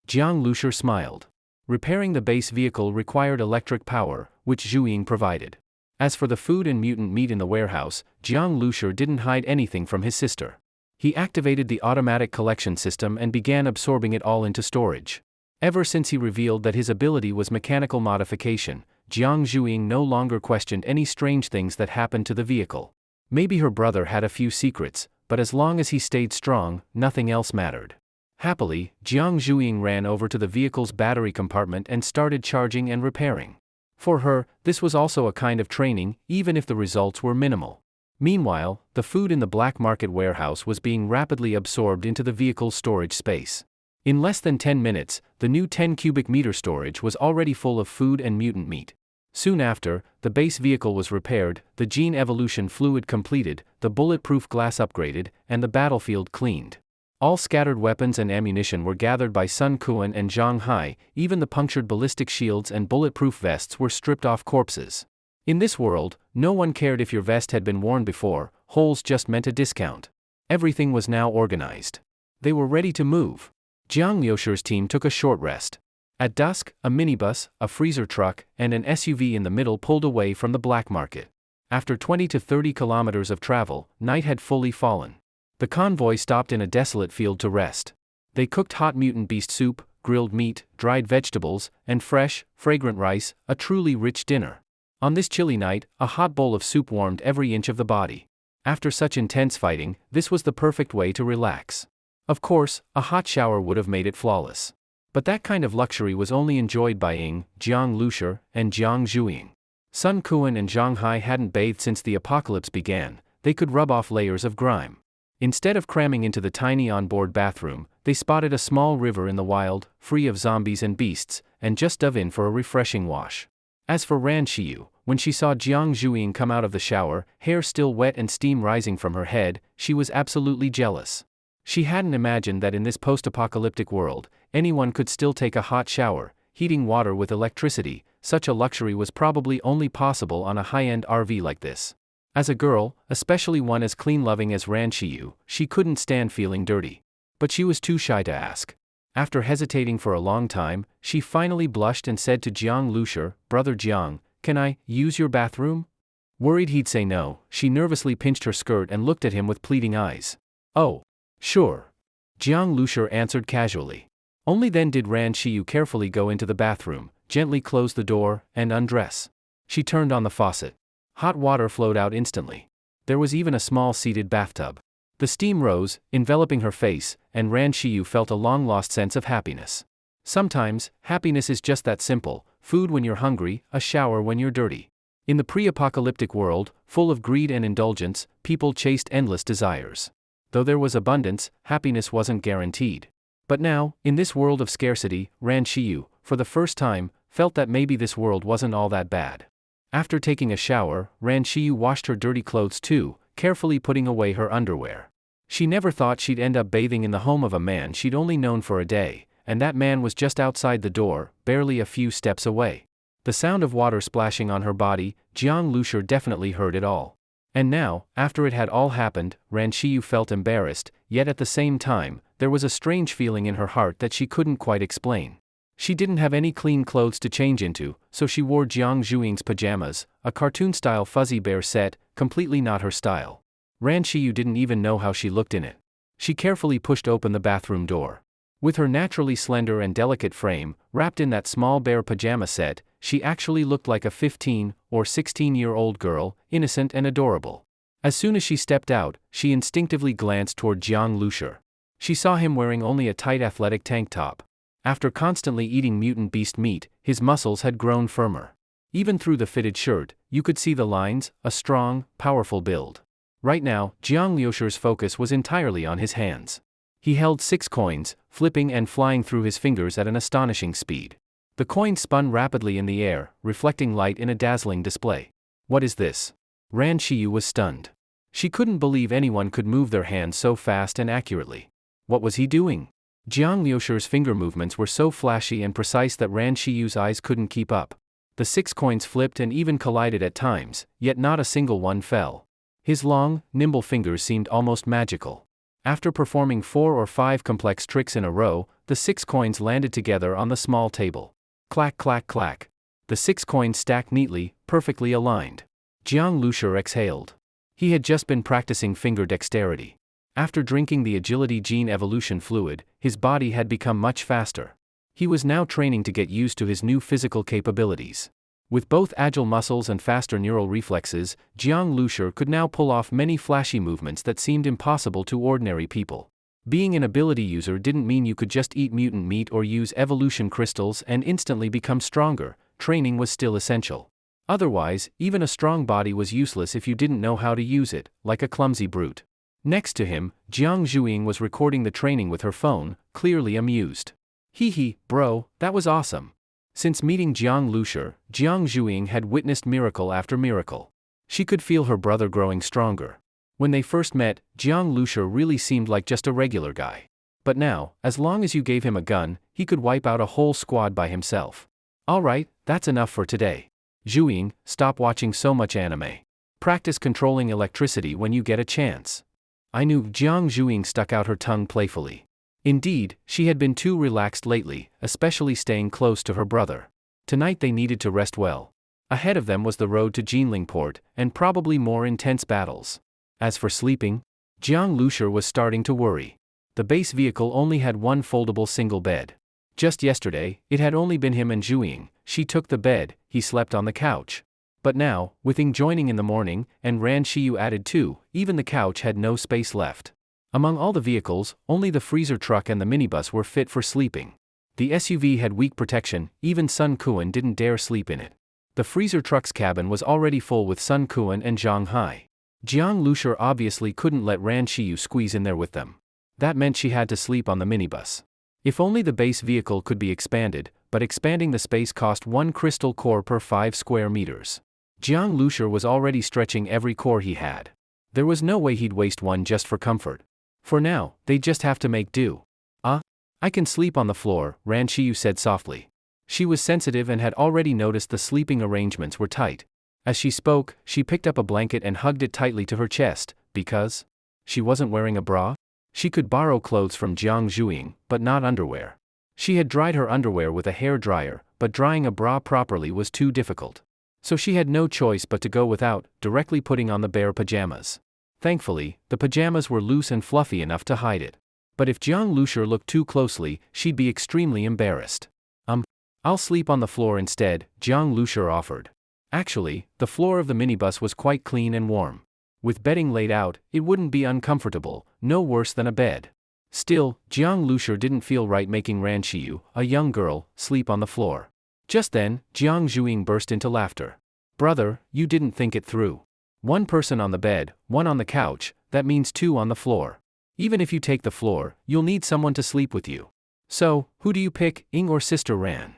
Jiang Luxia smiled. Repairing the base vehicle required electric power, which Zhuing provided. As for the food and mutant meat in the warehouse, Jiang Luxia didn't hide anything from his sister. He activated the automatic collection system and began absorbing it all into storage. Ever since he revealed that his ability was mechanical modification, Jiang Zhuing no longer questioned any strange things that happened to the vehicle. Maybe her brother had a few secrets, but as long as he stayed strong, nothing else mattered. Happily, Jiang Zhuing ran over to the vehicle's battery compartment and started charging and repairing. For her, this was also a kind of training, even if the results were minimal. Meanwhile, the food in the black market warehouse was being rapidly absorbed into the vehicle's storage space. In less than 10 minutes, the new 10 cubic meter storage was already full of food and mutant meat. Soon after, the base vehicle was repaired, the gene evolution fluid completed, the bulletproof glass upgraded, and the battlefield cleaned. All scattered weapons and ammunition were gathered by Sun Quan and Zhang Hai. Even the punctured ballistic shields and bulletproof vests were stripped off corpses. In this world, no one cared if your vest had been worn before, holes just meant a discount. Everything was now organized. They were ready to move. Jiang Luxia's team took a short rest. At dusk, a minibus, a freezer truck, and an SUV in the middle pulled away from the black market. After 20 to 30 kilometers of travel, night had fully fallen. The convoy stopped in a desolate field to rest. They cooked hot mutant beast soup, grilled meat, dried vegetables, and fresh, fragrant rice, a truly rich dinner. On this chilly night, a hot bowl of soup warmed every inch of the body. After such intense fighting, this was the perfect way to relax. Of course, a hot shower would have made it flawless. But that kind of luxury was only enjoyed by Jiang Lushi, and Jiang Zhuing. Sun Quan and Zhang Hai hadn't bathed since the apocalypse began. They could rub off layers of grime. Instead of cramming into the tiny onboard bathroom, they spotted a small river in the wild, free of zombies and beasts, and just dove in for a refreshing wash. As for Ran Xiyu, when she saw Jiang Zhuing come out of the shower, hair still wet and steam rising from her head, she was absolutely jealous. She hadn't imagined that in this post-apocalyptic world, anyone could still take a hot shower, heating water with electricity. Such a luxury was probably only possible on a high-end RV like this. As a girl, especially one as clean-loving as Ran Xiyu, she couldn't stand feeling dirty. But she was too shy to ask. After hesitating for a long time, she finally blushed and said to Jiang Lushi, "Brother Jiang, can I use your bathroom?" Worried he'd say no, she nervously pinched her skirt and looked at him with pleading eyes. "Oh, sure." Jiang Lushi answered casually. Only then did Ran Xiyu carefully go into the bathroom, gently close the door, and undress. She turned on the faucet. Hot water flowed out instantly. There was even a small seated bathtub. The steam rose, enveloping her face, and Ran Xiyu felt a long-lost sense of happiness. Sometimes, happiness is just that simple: food when you're hungry, a shower when you're dirty. In the pre-apocalyptic world, full of greed and indulgence, people chased endless desires. Though there was abundance, happiness wasn't guaranteed. But now, in this world of scarcity, Ran Xiyu, for the first time, felt that maybe this world wasn't all that bad. After taking a shower, Ran Xiyu washed her dirty clothes too, carefully putting away her underwear. She never thought she'd end up bathing in the home of a man she'd only known for a day, and that man was just outside the door, barely a few steps away. The sound of water splashing on her body, Jiang Lushi definitely heard it all. And now, after it had all happened, Ran Xiyu felt embarrassed, yet at the same time, there was a strange feeling in her heart that she couldn't quite explain. She didn't have any clean clothes to change into, so she wore Jiang Zhuing's pajamas, a cartoon-style fuzzy bear set, completely not her style. Ran Xiyu didn't even know how she looked in it. She carefully pushed open the bathroom door. With her naturally slender and delicate frame, wrapped in that small bear pajama set, she actually looked like a 15 or 16-year-old girl, innocent and adorable. As soon as she stepped out, she instinctively glanced toward Jiang Lushi. She saw him wearing only a tight athletic tank top. After constantly eating mutant beast meat, his muscles had grown firmer. Even through the fitted shirt, you could see the lines: a strong, powerful build. Right now, Jiang Lushi's focus was entirely on his hands. He held 6 coins, flipping and flying through his fingers at an astonishing speed. The coins spun rapidly in the air, reflecting light in a dazzling display. "What is this?" Ran Xiyu was stunned. She couldn't believe anyone could move their hands so fast and accurately. What was he doing? Jiang Lushi's finger movements were so flashy and precise that Ran Xiyu's eyes couldn't keep up. The 6 coins flipped and even collided at times, yet not a single one fell. His long, nimble fingers seemed almost magical. After performing 4 or 5 complex tricks in a row, the 6 coins landed together on the small table. Clack clack clack. The 6 coins stacked neatly, perfectly aligned. Jiang Lushi exhaled. He had just been practicing finger dexterity. After drinking the agility gene evolution fluid, his body had become much faster. He was now training to get used to his new physical capabilities. With both agile muscles and faster neural reflexes, Jiang Lushi could now pull off many flashy movements that seemed impossible to ordinary people. Being an ability user didn't mean you could just eat mutant meat or use evolution crystals and instantly become stronger. Training was still essential. Otherwise, even a strong body was useless if you didn't know how to use it, like a clumsy brute. Next to him, Jiang Zhuing was recording the training with her phone, clearly amused. "Hee, bro, that was awesome." Since meeting Jiang Lushi, Jiang Zhuing had witnessed miracle after miracle. She could feel her brother growing stronger. When they first met, Jiang Lushi really seemed like just a regular guy. But now, as long as you gave him a gun, he could wipe out a whole squad by himself. "Alright, that's enough for today. Zhuing, stop watching so much anime. Practice controlling electricity when you get a chance." I knew. Jiang Zhuing stuck out her tongue playfully. Indeed, she had been too relaxed lately, especially staying close to her brother. Tonight they needed to rest well. Ahead of them was the road to Jinling Port, and probably more intense battles. As for sleeping, Jiang Lushi was starting to worry. The base vehicle only had one foldable single bed. Just yesterday, it had only been him and Zhuing. She took the bed, he slept on the couch. But now, with Ying joining in the morning, and Ran Shiyu added too, even the couch had no space left. Among all the vehicles, only the freezer truck and the minibus were fit for sleeping. The SUV had weak protection, even Sun Kuan didn't dare sleep in it. The freezer truck's cabin was already full with Sun Kuan and Zhang Hai. Jiang Lushur obviously couldn't let Ran Shiyu squeeze in there with them. That meant she had to sleep on the minibus. If only the base vehicle could be expanded, but expanding the space cost 1 crystal core per 5 square meters. Jiang Lushur was already stretching every core he had. There was no way he'd waste one just for comfort. For now, they'd just have to make do. I can sleep on the floor, Ran Shiyu said softly. She was sensitive and had already noticed the sleeping arrangements were tight. As she spoke, she picked up a blanket and hugged it tightly to her chest, because she wasn't wearing a bra. She could borrow clothes from Jiang Zhuing, but not underwear. She had dried her underwear with a hair dryer, but drying a bra properly was too difficult. So she had no choice but to go without, directly putting on the bare pajamas. Thankfully, the pajamas were loose and fluffy enough to hide it. But if Jiang Lushur looked too closely, she'd be extremely embarrassed. I'll sleep on the floor instead, Jiang Lushur offered. Actually, the floor of the minibus was quite clean and warm. With bedding laid out, it wouldn't be uncomfortable, no worse than a bed. Still, Jiang Lushur didn't feel right making Ran Shiyu, a young girl, sleep on the floor. Just then, Jiang Zhuing burst into laughter. Brother, you didn't think it through. 1 person on the bed, 1 on the couch, that means 2 on the floor. Even if you take the floor, you'll need someone to sleep with you. So, who do you pick, Ying or Sister Ran?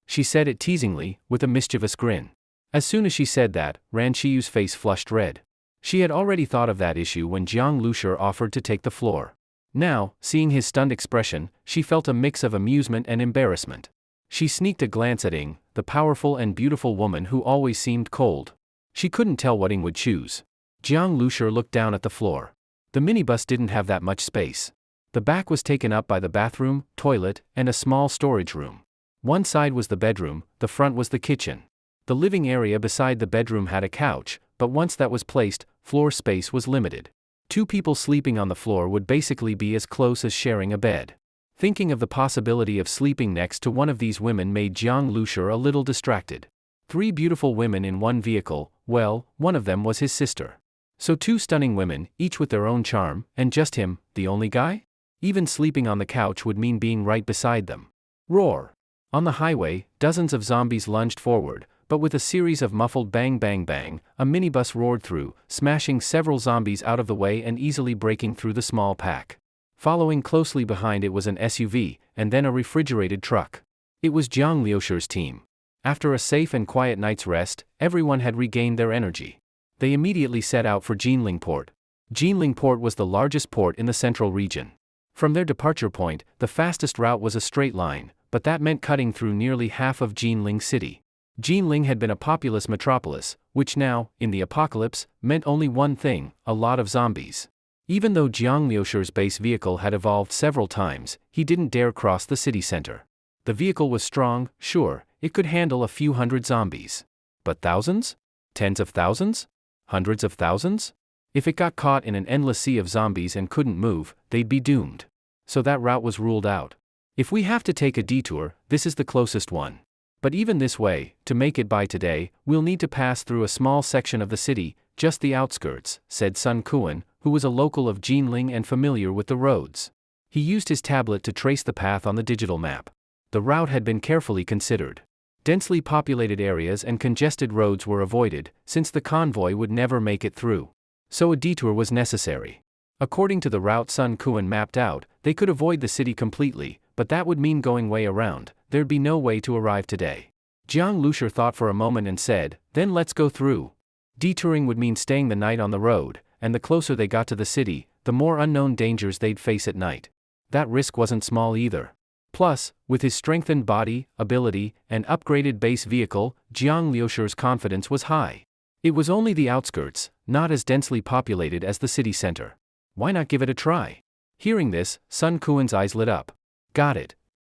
She said it teasingly, with a mischievous grin. As soon as she said that, Ran Shiyu's face flushed red. She had already thought of that issue when Jiang Lushur offered to take the floor. Now, seeing his stunned expression, she felt a mix of amusement and embarrassment. She sneaked a glance at Ying, the powerful and beautiful woman who always seemed cold. She couldn't tell what Ying would choose. Jiang Lushur looked down at the floor. The minibus didn't have that much space. The back was taken up by the bathroom, toilet, and a small storage room. One side was the bedroom, the front was the kitchen. The living area beside the bedroom had a couch, but once that was placed, floor space was limited. 2 people sleeping on the floor would basically be as close as sharing a bed. Thinking of the possibility of sleeping next to one of these women made Jiang Lushur a little distracted. 3 beautiful women in one vehicle, well, one of them was his sister. So 2 stunning women, each with their own charm, and just him, the only guy? Even sleeping on the couch would mean being right beside them. Roar! On the highway, dozens of zombies lunged forward, but with a series of muffled bang bang bang, a minibus roared through, smashing several zombies out of the way and easily breaking through the small pack. Following closely behind it was an SUV, and then a refrigerated truck. It was Jiang Liushur's team. After a safe and quiet night's rest, everyone had regained their energy. They immediately set out for Jinling Port. Jinling Port was the largest port in the central region. From their departure point, the fastest route was a straight line, but that meant cutting through nearly half of Jinling City. Jinling had been a populous metropolis, which now, in the apocalypse, meant only one thing: a lot of zombies. Even though Jiang Liushur's base vehicle had evolved several times, he didn't dare cross the city center. The vehicle was strong, sure, it could handle a few hundred zombies. But thousands? Tens of thousands? Hundreds of thousands? If it got caught in an endless sea of zombies and couldn't move, they'd be doomed. So that route was ruled out. If we have to take a detour, this is the closest one. But even this way, to make it by today, we'll need to pass through a small section of the city, just the outskirts, said Sun Kuan, who was a local of Jinling and familiar with the roads. He used his tablet to trace the path on the digital map. The route had been carefully considered. Densely populated areas and congested roads were avoided, since the convoy would never make it through. So a detour was necessary. According to the route Sun Kuan mapped out, they could avoid the city completely, but that would mean going way around. There'd be no way to arrive today. Jiang Lushur thought for a moment and said, then let's go through. Detouring would mean staying the night on the road, and the closer they got to the city, the more unknown dangers they'd face at night. That risk wasn't small either. Plus, with his strengthened body, ability, and upgraded base vehicle, Jiang Liushur's confidence was high. It was only the outskirts, not as densely populated as the city center. Why not give it a try? Hearing this, Sun Kuan's eyes lit up. Got it.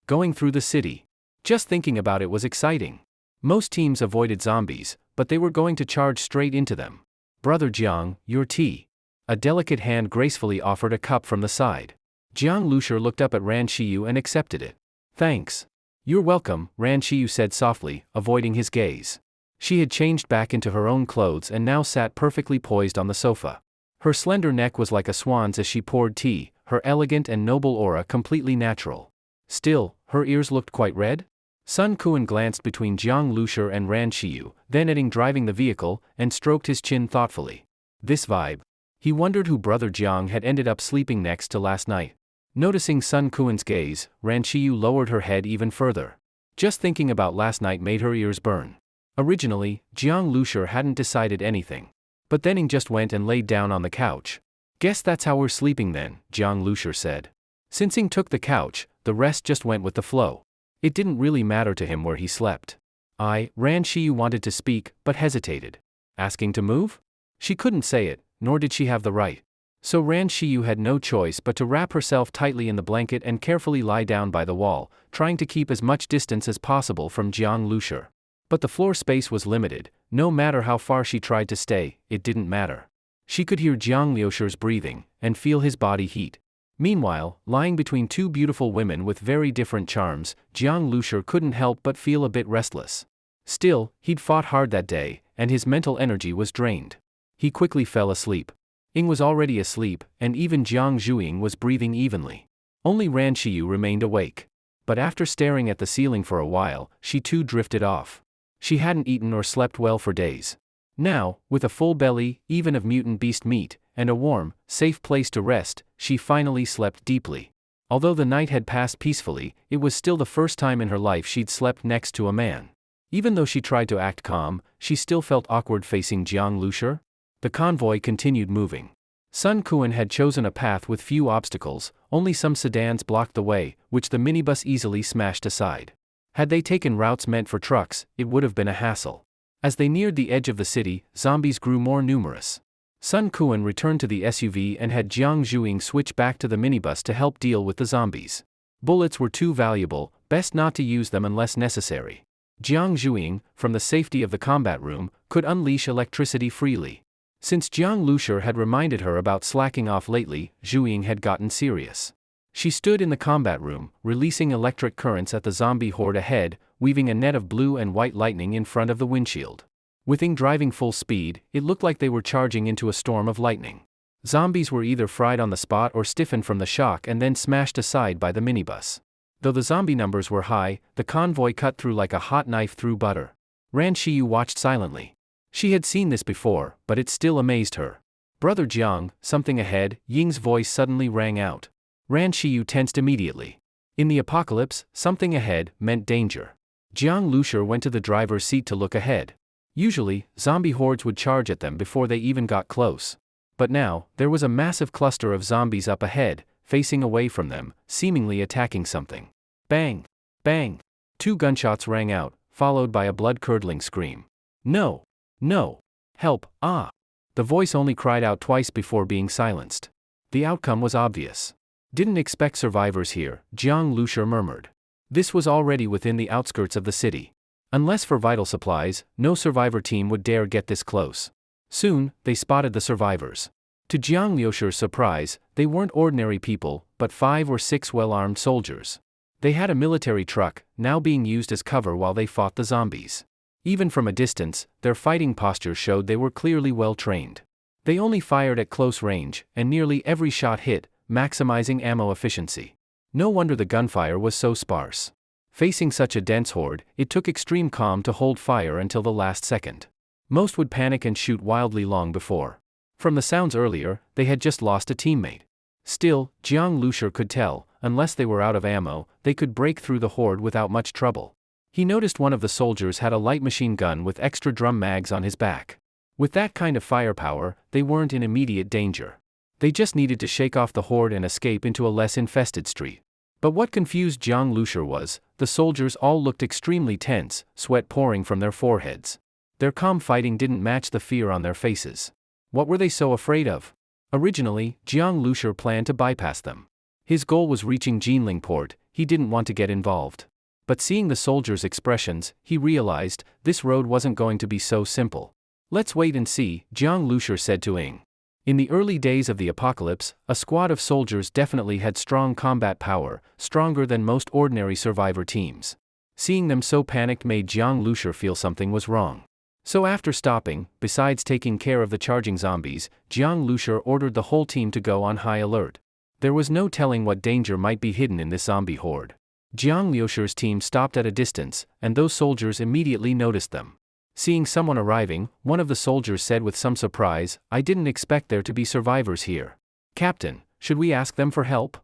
Going through the city. Just thinking about it was exciting. Most teams avoided zombies, but they were going to charge straight into them. Brother Jiang, your tea. A delicate hand gracefully offered a cup from the side. Jiang Lushur looked up at Ran Shiyu and accepted it. Thanks. You're welcome, Ran Shiyu said softly, avoiding his gaze. She had changed back into her own clothes and now sat perfectly poised on the sofa. Her slender neck was like a swan's as she poured tea, her elegant and noble aura completely natural. Still, her ears looked quite red? Sun Kuan glanced between Jiang Lushi and Ran Shiyu, then Edding driving the vehicle, and stroked his chin thoughtfully. This vibe. He wondered who brother Jiang had ended up sleeping next to last night. Noticing Sun Kuan's gaze, Ran Shiyu lowered her head even further. Just thinking about last night made her ears burn. Originally, Jiang Lushi hadn't decided anything. But then he just went and laid down on the couch. Guess that's how we're sleeping then, Jiang Lushi said. Since Ing took the couch, the rest just went with the flow. It didn't really matter to him where he slept. Ran Shiyu wanted to speak, but hesitated. Asking to move? She couldn't say it, nor did she have the right. So Ran Shiyu had no choice but to wrap herself tightly in the blanket and carefully lie down by the wall, trying to keep as much distance as possible from Jiang Lushi. But the floor space was limited. No matter how far she tried to stay, it didn't matter. She could hear Jiang Liushi's breathing, and feel his body heat. Meanwhile, lying between two beautiful women with very different charms, Jiang Lushi couldn't help but feel a bit restless. Still, he'd fought hard that day, and his mental energy was drained. He quickly fell asleep. Ing was already asleep, and even Jiang Zhuing was breathing evenly. Only Ran Shiyu remained awake. But after staring at the ceiling for a while, she too drifted off. She hadn't eaten or slept well for days. Now, with a full belly, even of mutant beast meat, and a warm, safe place to rest, she finally slept deeply. Although the night had passed peacefully, it was still the first time in her life she'd slept next to a man. Even though she tried to act calm, she still felt awkward facing Jiang Lushi. The convoy continued moving. Sun Kuan had chosen a path with few obstacles, only some sedans blocked the way, which the minibus easily smashed aside. Had they taken routes meant for trucks, it would have been a hassle. As they neared the edge of the city, zombies grew more numerous. Sun Kuan returned to the SUV and had Jiang Zhuing switch back to the minibus to help deal with the zombies. Bullets were too valuable, best not to use them unless necessary. Jiang Zhuing, from the safety of the combat room, could unleash electricity freely. Since Jiang Lushi had reminded her about slacking off lately, Zhuing had gotten serious. She stood in the combat room, releasing electric currents at the zombie horde ahead, weaving a net of blue and white lightning in front of the windshield. With Ing driving full speed, it looked like they were charging into a storm of lightning. Zombies were either fried on the spot or stiffened from the shock and then smashed aside by the minibus. Though the zombie numbers were high, the convoy cut through like a hot knife through butter. Ran Shiyu watched silently. She had seen this before, but it still amazed her. Brother Jiang, something ahead, Ying's voice suddenly rang out. Ran Shiyu tensed immediately. In the apocalypse, something ahead meant danger. Jiang Lushi went to the driver's seat to look ahead. Usually, zombie hordes would charge at them before they even got close. But now, there was a massive cluster of zombies up ahead, facing away from them, seemingly attacking something. Bang! Bang! 2 gunshots rang out, followed by a blood-curdling scream. No! No! Help, ah! The voice only cried out twice before being silenced. The outcome was obvious. Didn't expect survivors here, Jiang Lushi murmured. This was already within the outskirts of the city. Unless for vital supplies, no survivor team would dare get this close. Soon, they spotted the survivors. To Jiang Liushi's surprise, they weren't ordinary people, but 5 or 6 well-armed soldiers. They had a military truck, now being used as cover while they fought the zombies. Even from a distance, their fighting posture showed they were clearly well-trained. They only fired at close range, and nearly every shot hit, maximizing ammo efficiency. No wonder the gunfire was so sparse. Facing such a dense horde, it took extreme calm to hold fire until the last second. Most would panic and shoot wildly long before. From the sounds earlier, they had just lost a teammate. Still, Jiang Lushi could tell, unless they were out of ammo, they could break through the horde without much trouble. He noticed one of the soldiers had a light machine gun with extra drum mags on his back. With that kind of firepower, they weren't in immediate danger. They just needed to shake off the horde and escape into a less infested street. But what confused Jiang Lushi was, the soldiers all looked extremely tense, sweat pouring from their foreheads. Their calm fighting didn't match the fear on their faces. What were they so afraid of? Originally, Jiang Lushi planned to bypass them. His goal was reaching Jinling Port, he didn't want to get involved. But seeing the soldiers' expressions, he realized, this road wasn't going to be so simple. Let's wait and see, Jiang Lushi said to Ing. In the early days of the apocalypse, a squad of soldiers definitely had strong combat power, stronger than most ordinary survivor teams. Seeing them so panicked made Jiang Lushi feel something was wrong. So after stopping, besides taking care of the charging zombies, Jiang Lushi ordered the whole team to go on high alert. There was no telling what danger might be hidden in this zombie horde. Jiang Lushi's team stopped at a distance, and those soldiers immediately noticed them. Seeing someone arriving, one of the soldiers said with some surprise, "I didn't expect there to be survivors here. Captain, should we ask them for help?"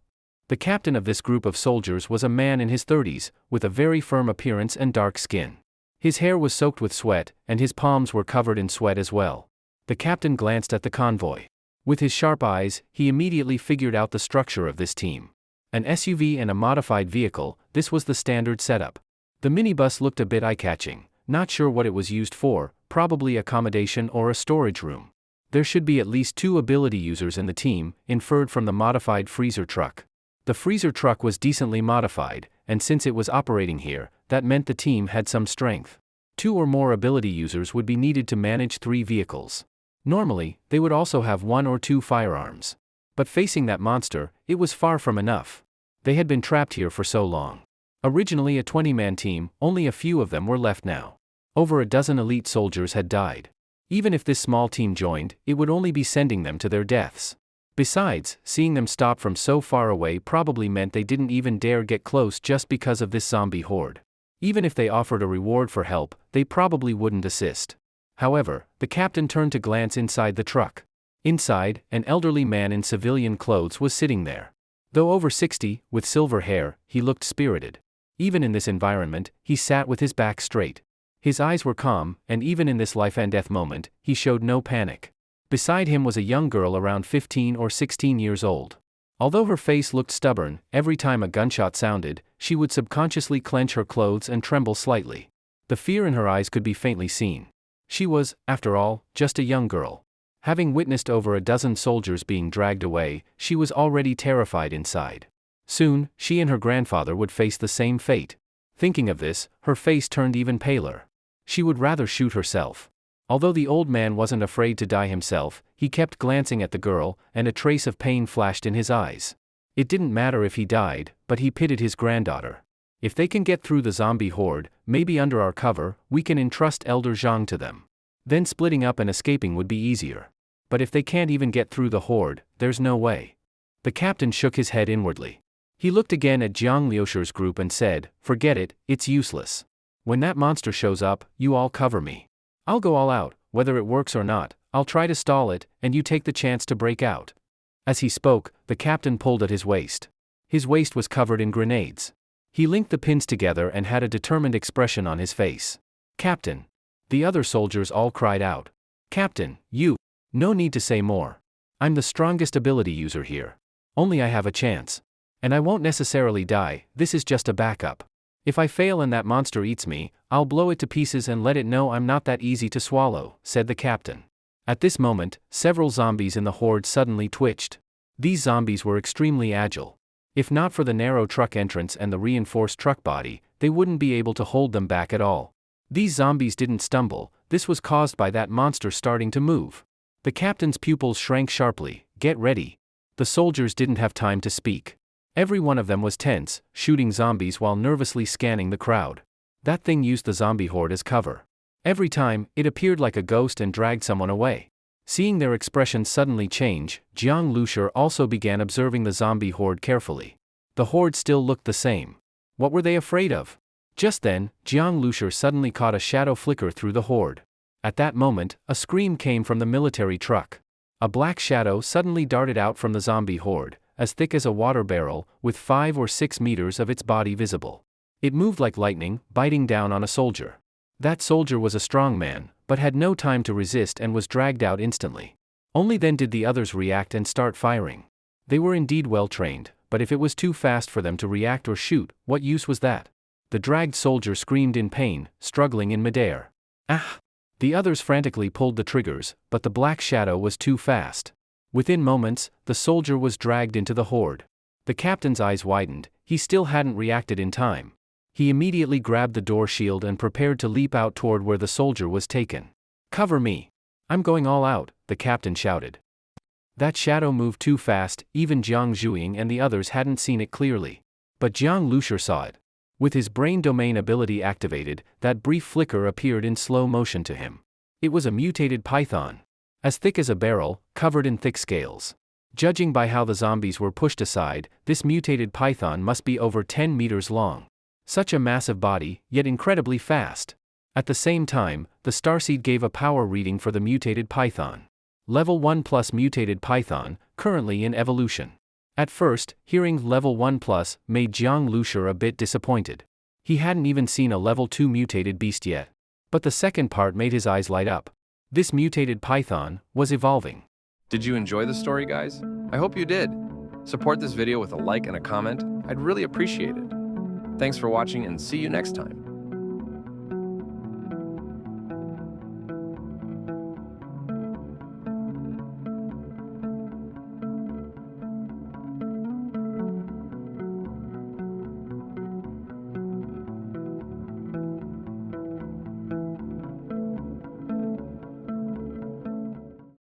The captain of this group of soldiers was a man in his 30s, with a very firm appearance and dark skin. His hair was soaked with sweat, and his palms were covered in sweat as well. The captain glanced at the convoy. With his sharp eyes, he immediately figured out the structure of this team. An SUV and a modified vehicle, this was the standard setup. The minibus looked a bit eye-catching. Not sure what it was used for, probably accommodation or a storage room. There should be at least 2 ability users in the team, inferred from the modified freezer truck. The freezer truck was decently modified, and since it was operating here, that meant the team had some strength. 2 or more ability users would be needed to manage 3 vehicles. Normally, they would also have 1 or 2 firearms. But facing that monster, it was far from enough. They had been trapped here for so long. Originally a 20-man team, only a few of them were left now. Over a dozen elite soldiers had died. Even if this small team joined, it would only be sending them to their deaths. Besides, seeing them stop from so far away probably meant they didn't even dare get close just because of this zombie horde. Even if they offered a reward for help, they probably wouldn't assist. However, the captain turned to glance inside the truck. Inside, an elderly man in civilian clothes was sitting there. Though over 60, with silver hair, he looked spirited. Even in this environment, he sat with his back straight. His eyes were calm, and even in this life-and-death moment, he showed no panic. Beside him was a young girl around 15 or 16 years old. Although her face looked stubborn, every time a gunshot sounded, she would subconsciously clench her clothes and tremble slightly. The fear in her eyes could be faintly seen. She was, after all, just a young girl. Having witnessed over a dozen soldiers being dragged away, she was already terrified inside. Soon, she and her grandfather would face the same fate. Thinking of this, her face turned even paler. She would rather shoot herself. Although the old man wasn't afraid to die himself, he kept glancing at the girl, and a trace of pain flashed in his eyes. It didn't matter if he died, but he pitied his granddaughter. If they can get through the zombie horde, maybe under our cover, we can entrust Elder Zhang to them. Then splitting up and escaping would be easier. But if they can't even get through the horde, there's no way. The captain shook his head inwardly. He looked again at Jiang Lushi's group and said, "Forget it, it's useless. When that monster shows up, you all cover me. I'll go all out, whether it works or not. I'll try to stall it, and you take the chance to break out." As he spoke, the captain pulled at his waist. His waist was covered in grenades. He linked the pins together and had a determined expression on his face. "Captain!" The other soldiers all cried out. "Captain, you!" "No need to say more. I'm the strongest ability user here. Only I have a chance. And I won't necessarily die, this is just a backup. If I fail and that monster eats me, I'll blow it to pieces and let it know I'm not that easy to swallow," said the captain. At this moment, several zombies in the horde suddenly twitched. These zombies were extremely agile. If not for the narrow truck entrance and the reinforced truck body, they wouldn't be able to hold them back at all. These zombies didn't stumble, this was caused by that monster starting to move. The captain's pupils shrank sharply. "Get ready." The soldiers didn't have time to speak. Every one of them was tense, shooting zombies while nervously scanning the crowd. That thing used the zombie horde as cover. Every time, it appeared like a ghost and dragged someone away. Seeing their expressions suddenly change, Jiang Lushi also began observing the zombie horde carefully. The horde still looked the same. What were they afraid of? Just then, Jiang Lushi suddenly caught a shadow flicker through the horde. At that moment, a scream came from the military truck. A black shadow suddenly darted out from the zombie horde, as thick as a water barrel, with 5 or 6 meters of its body visible. It moved like lightning, biting down on a soldier. That soldier was a strong man, but had no time to resist and was dragged out instantly. Only then did the others react and start firing. They were indeed well trained, but if it was too fast for them to react or shoot, what use was that? The dragged soldier screamed in pain, struggling in midair. "Ah!" The others frantically pulled the triggers, but the black shadow was too fast. Within moments, the soldier was dragged into the horde. The captain's eyes widened, he still hadn't reacted in time. He immediately grabbed the door shield and prepared to leap out toward where the soldier was taken. "Cover me! I'm going all out," the captain shouted. That shadow moved too fast, even Jiang Zhuing and the others hadn't seen it clearly. But Jiang Lushur saw it. With his brain domain ability activated, that brief flicker appeared in slow motion to him. It was a mutated python. As thick as a barrel, covered in thick scales. Judging by how the zombies were pushed aside, this mutated python must be over 10 meters long. Such a massive body, yet incredibly fast. At the same time, the starseed gave a power reading for the mutated python. Level 1 plus mutated python, currently in evolution. At first, hearing level 1 plus made Jiang Lushur a bit disappointed. He hadn't even seen a level 2 mutated beast yet. But the second part made his eyes light up. This mutated python was evolving. Did you enjoy the story, guys? I hope you did. Support this video with a like and a comment. I'd really appreciate it. Thanks for watching and see you next time.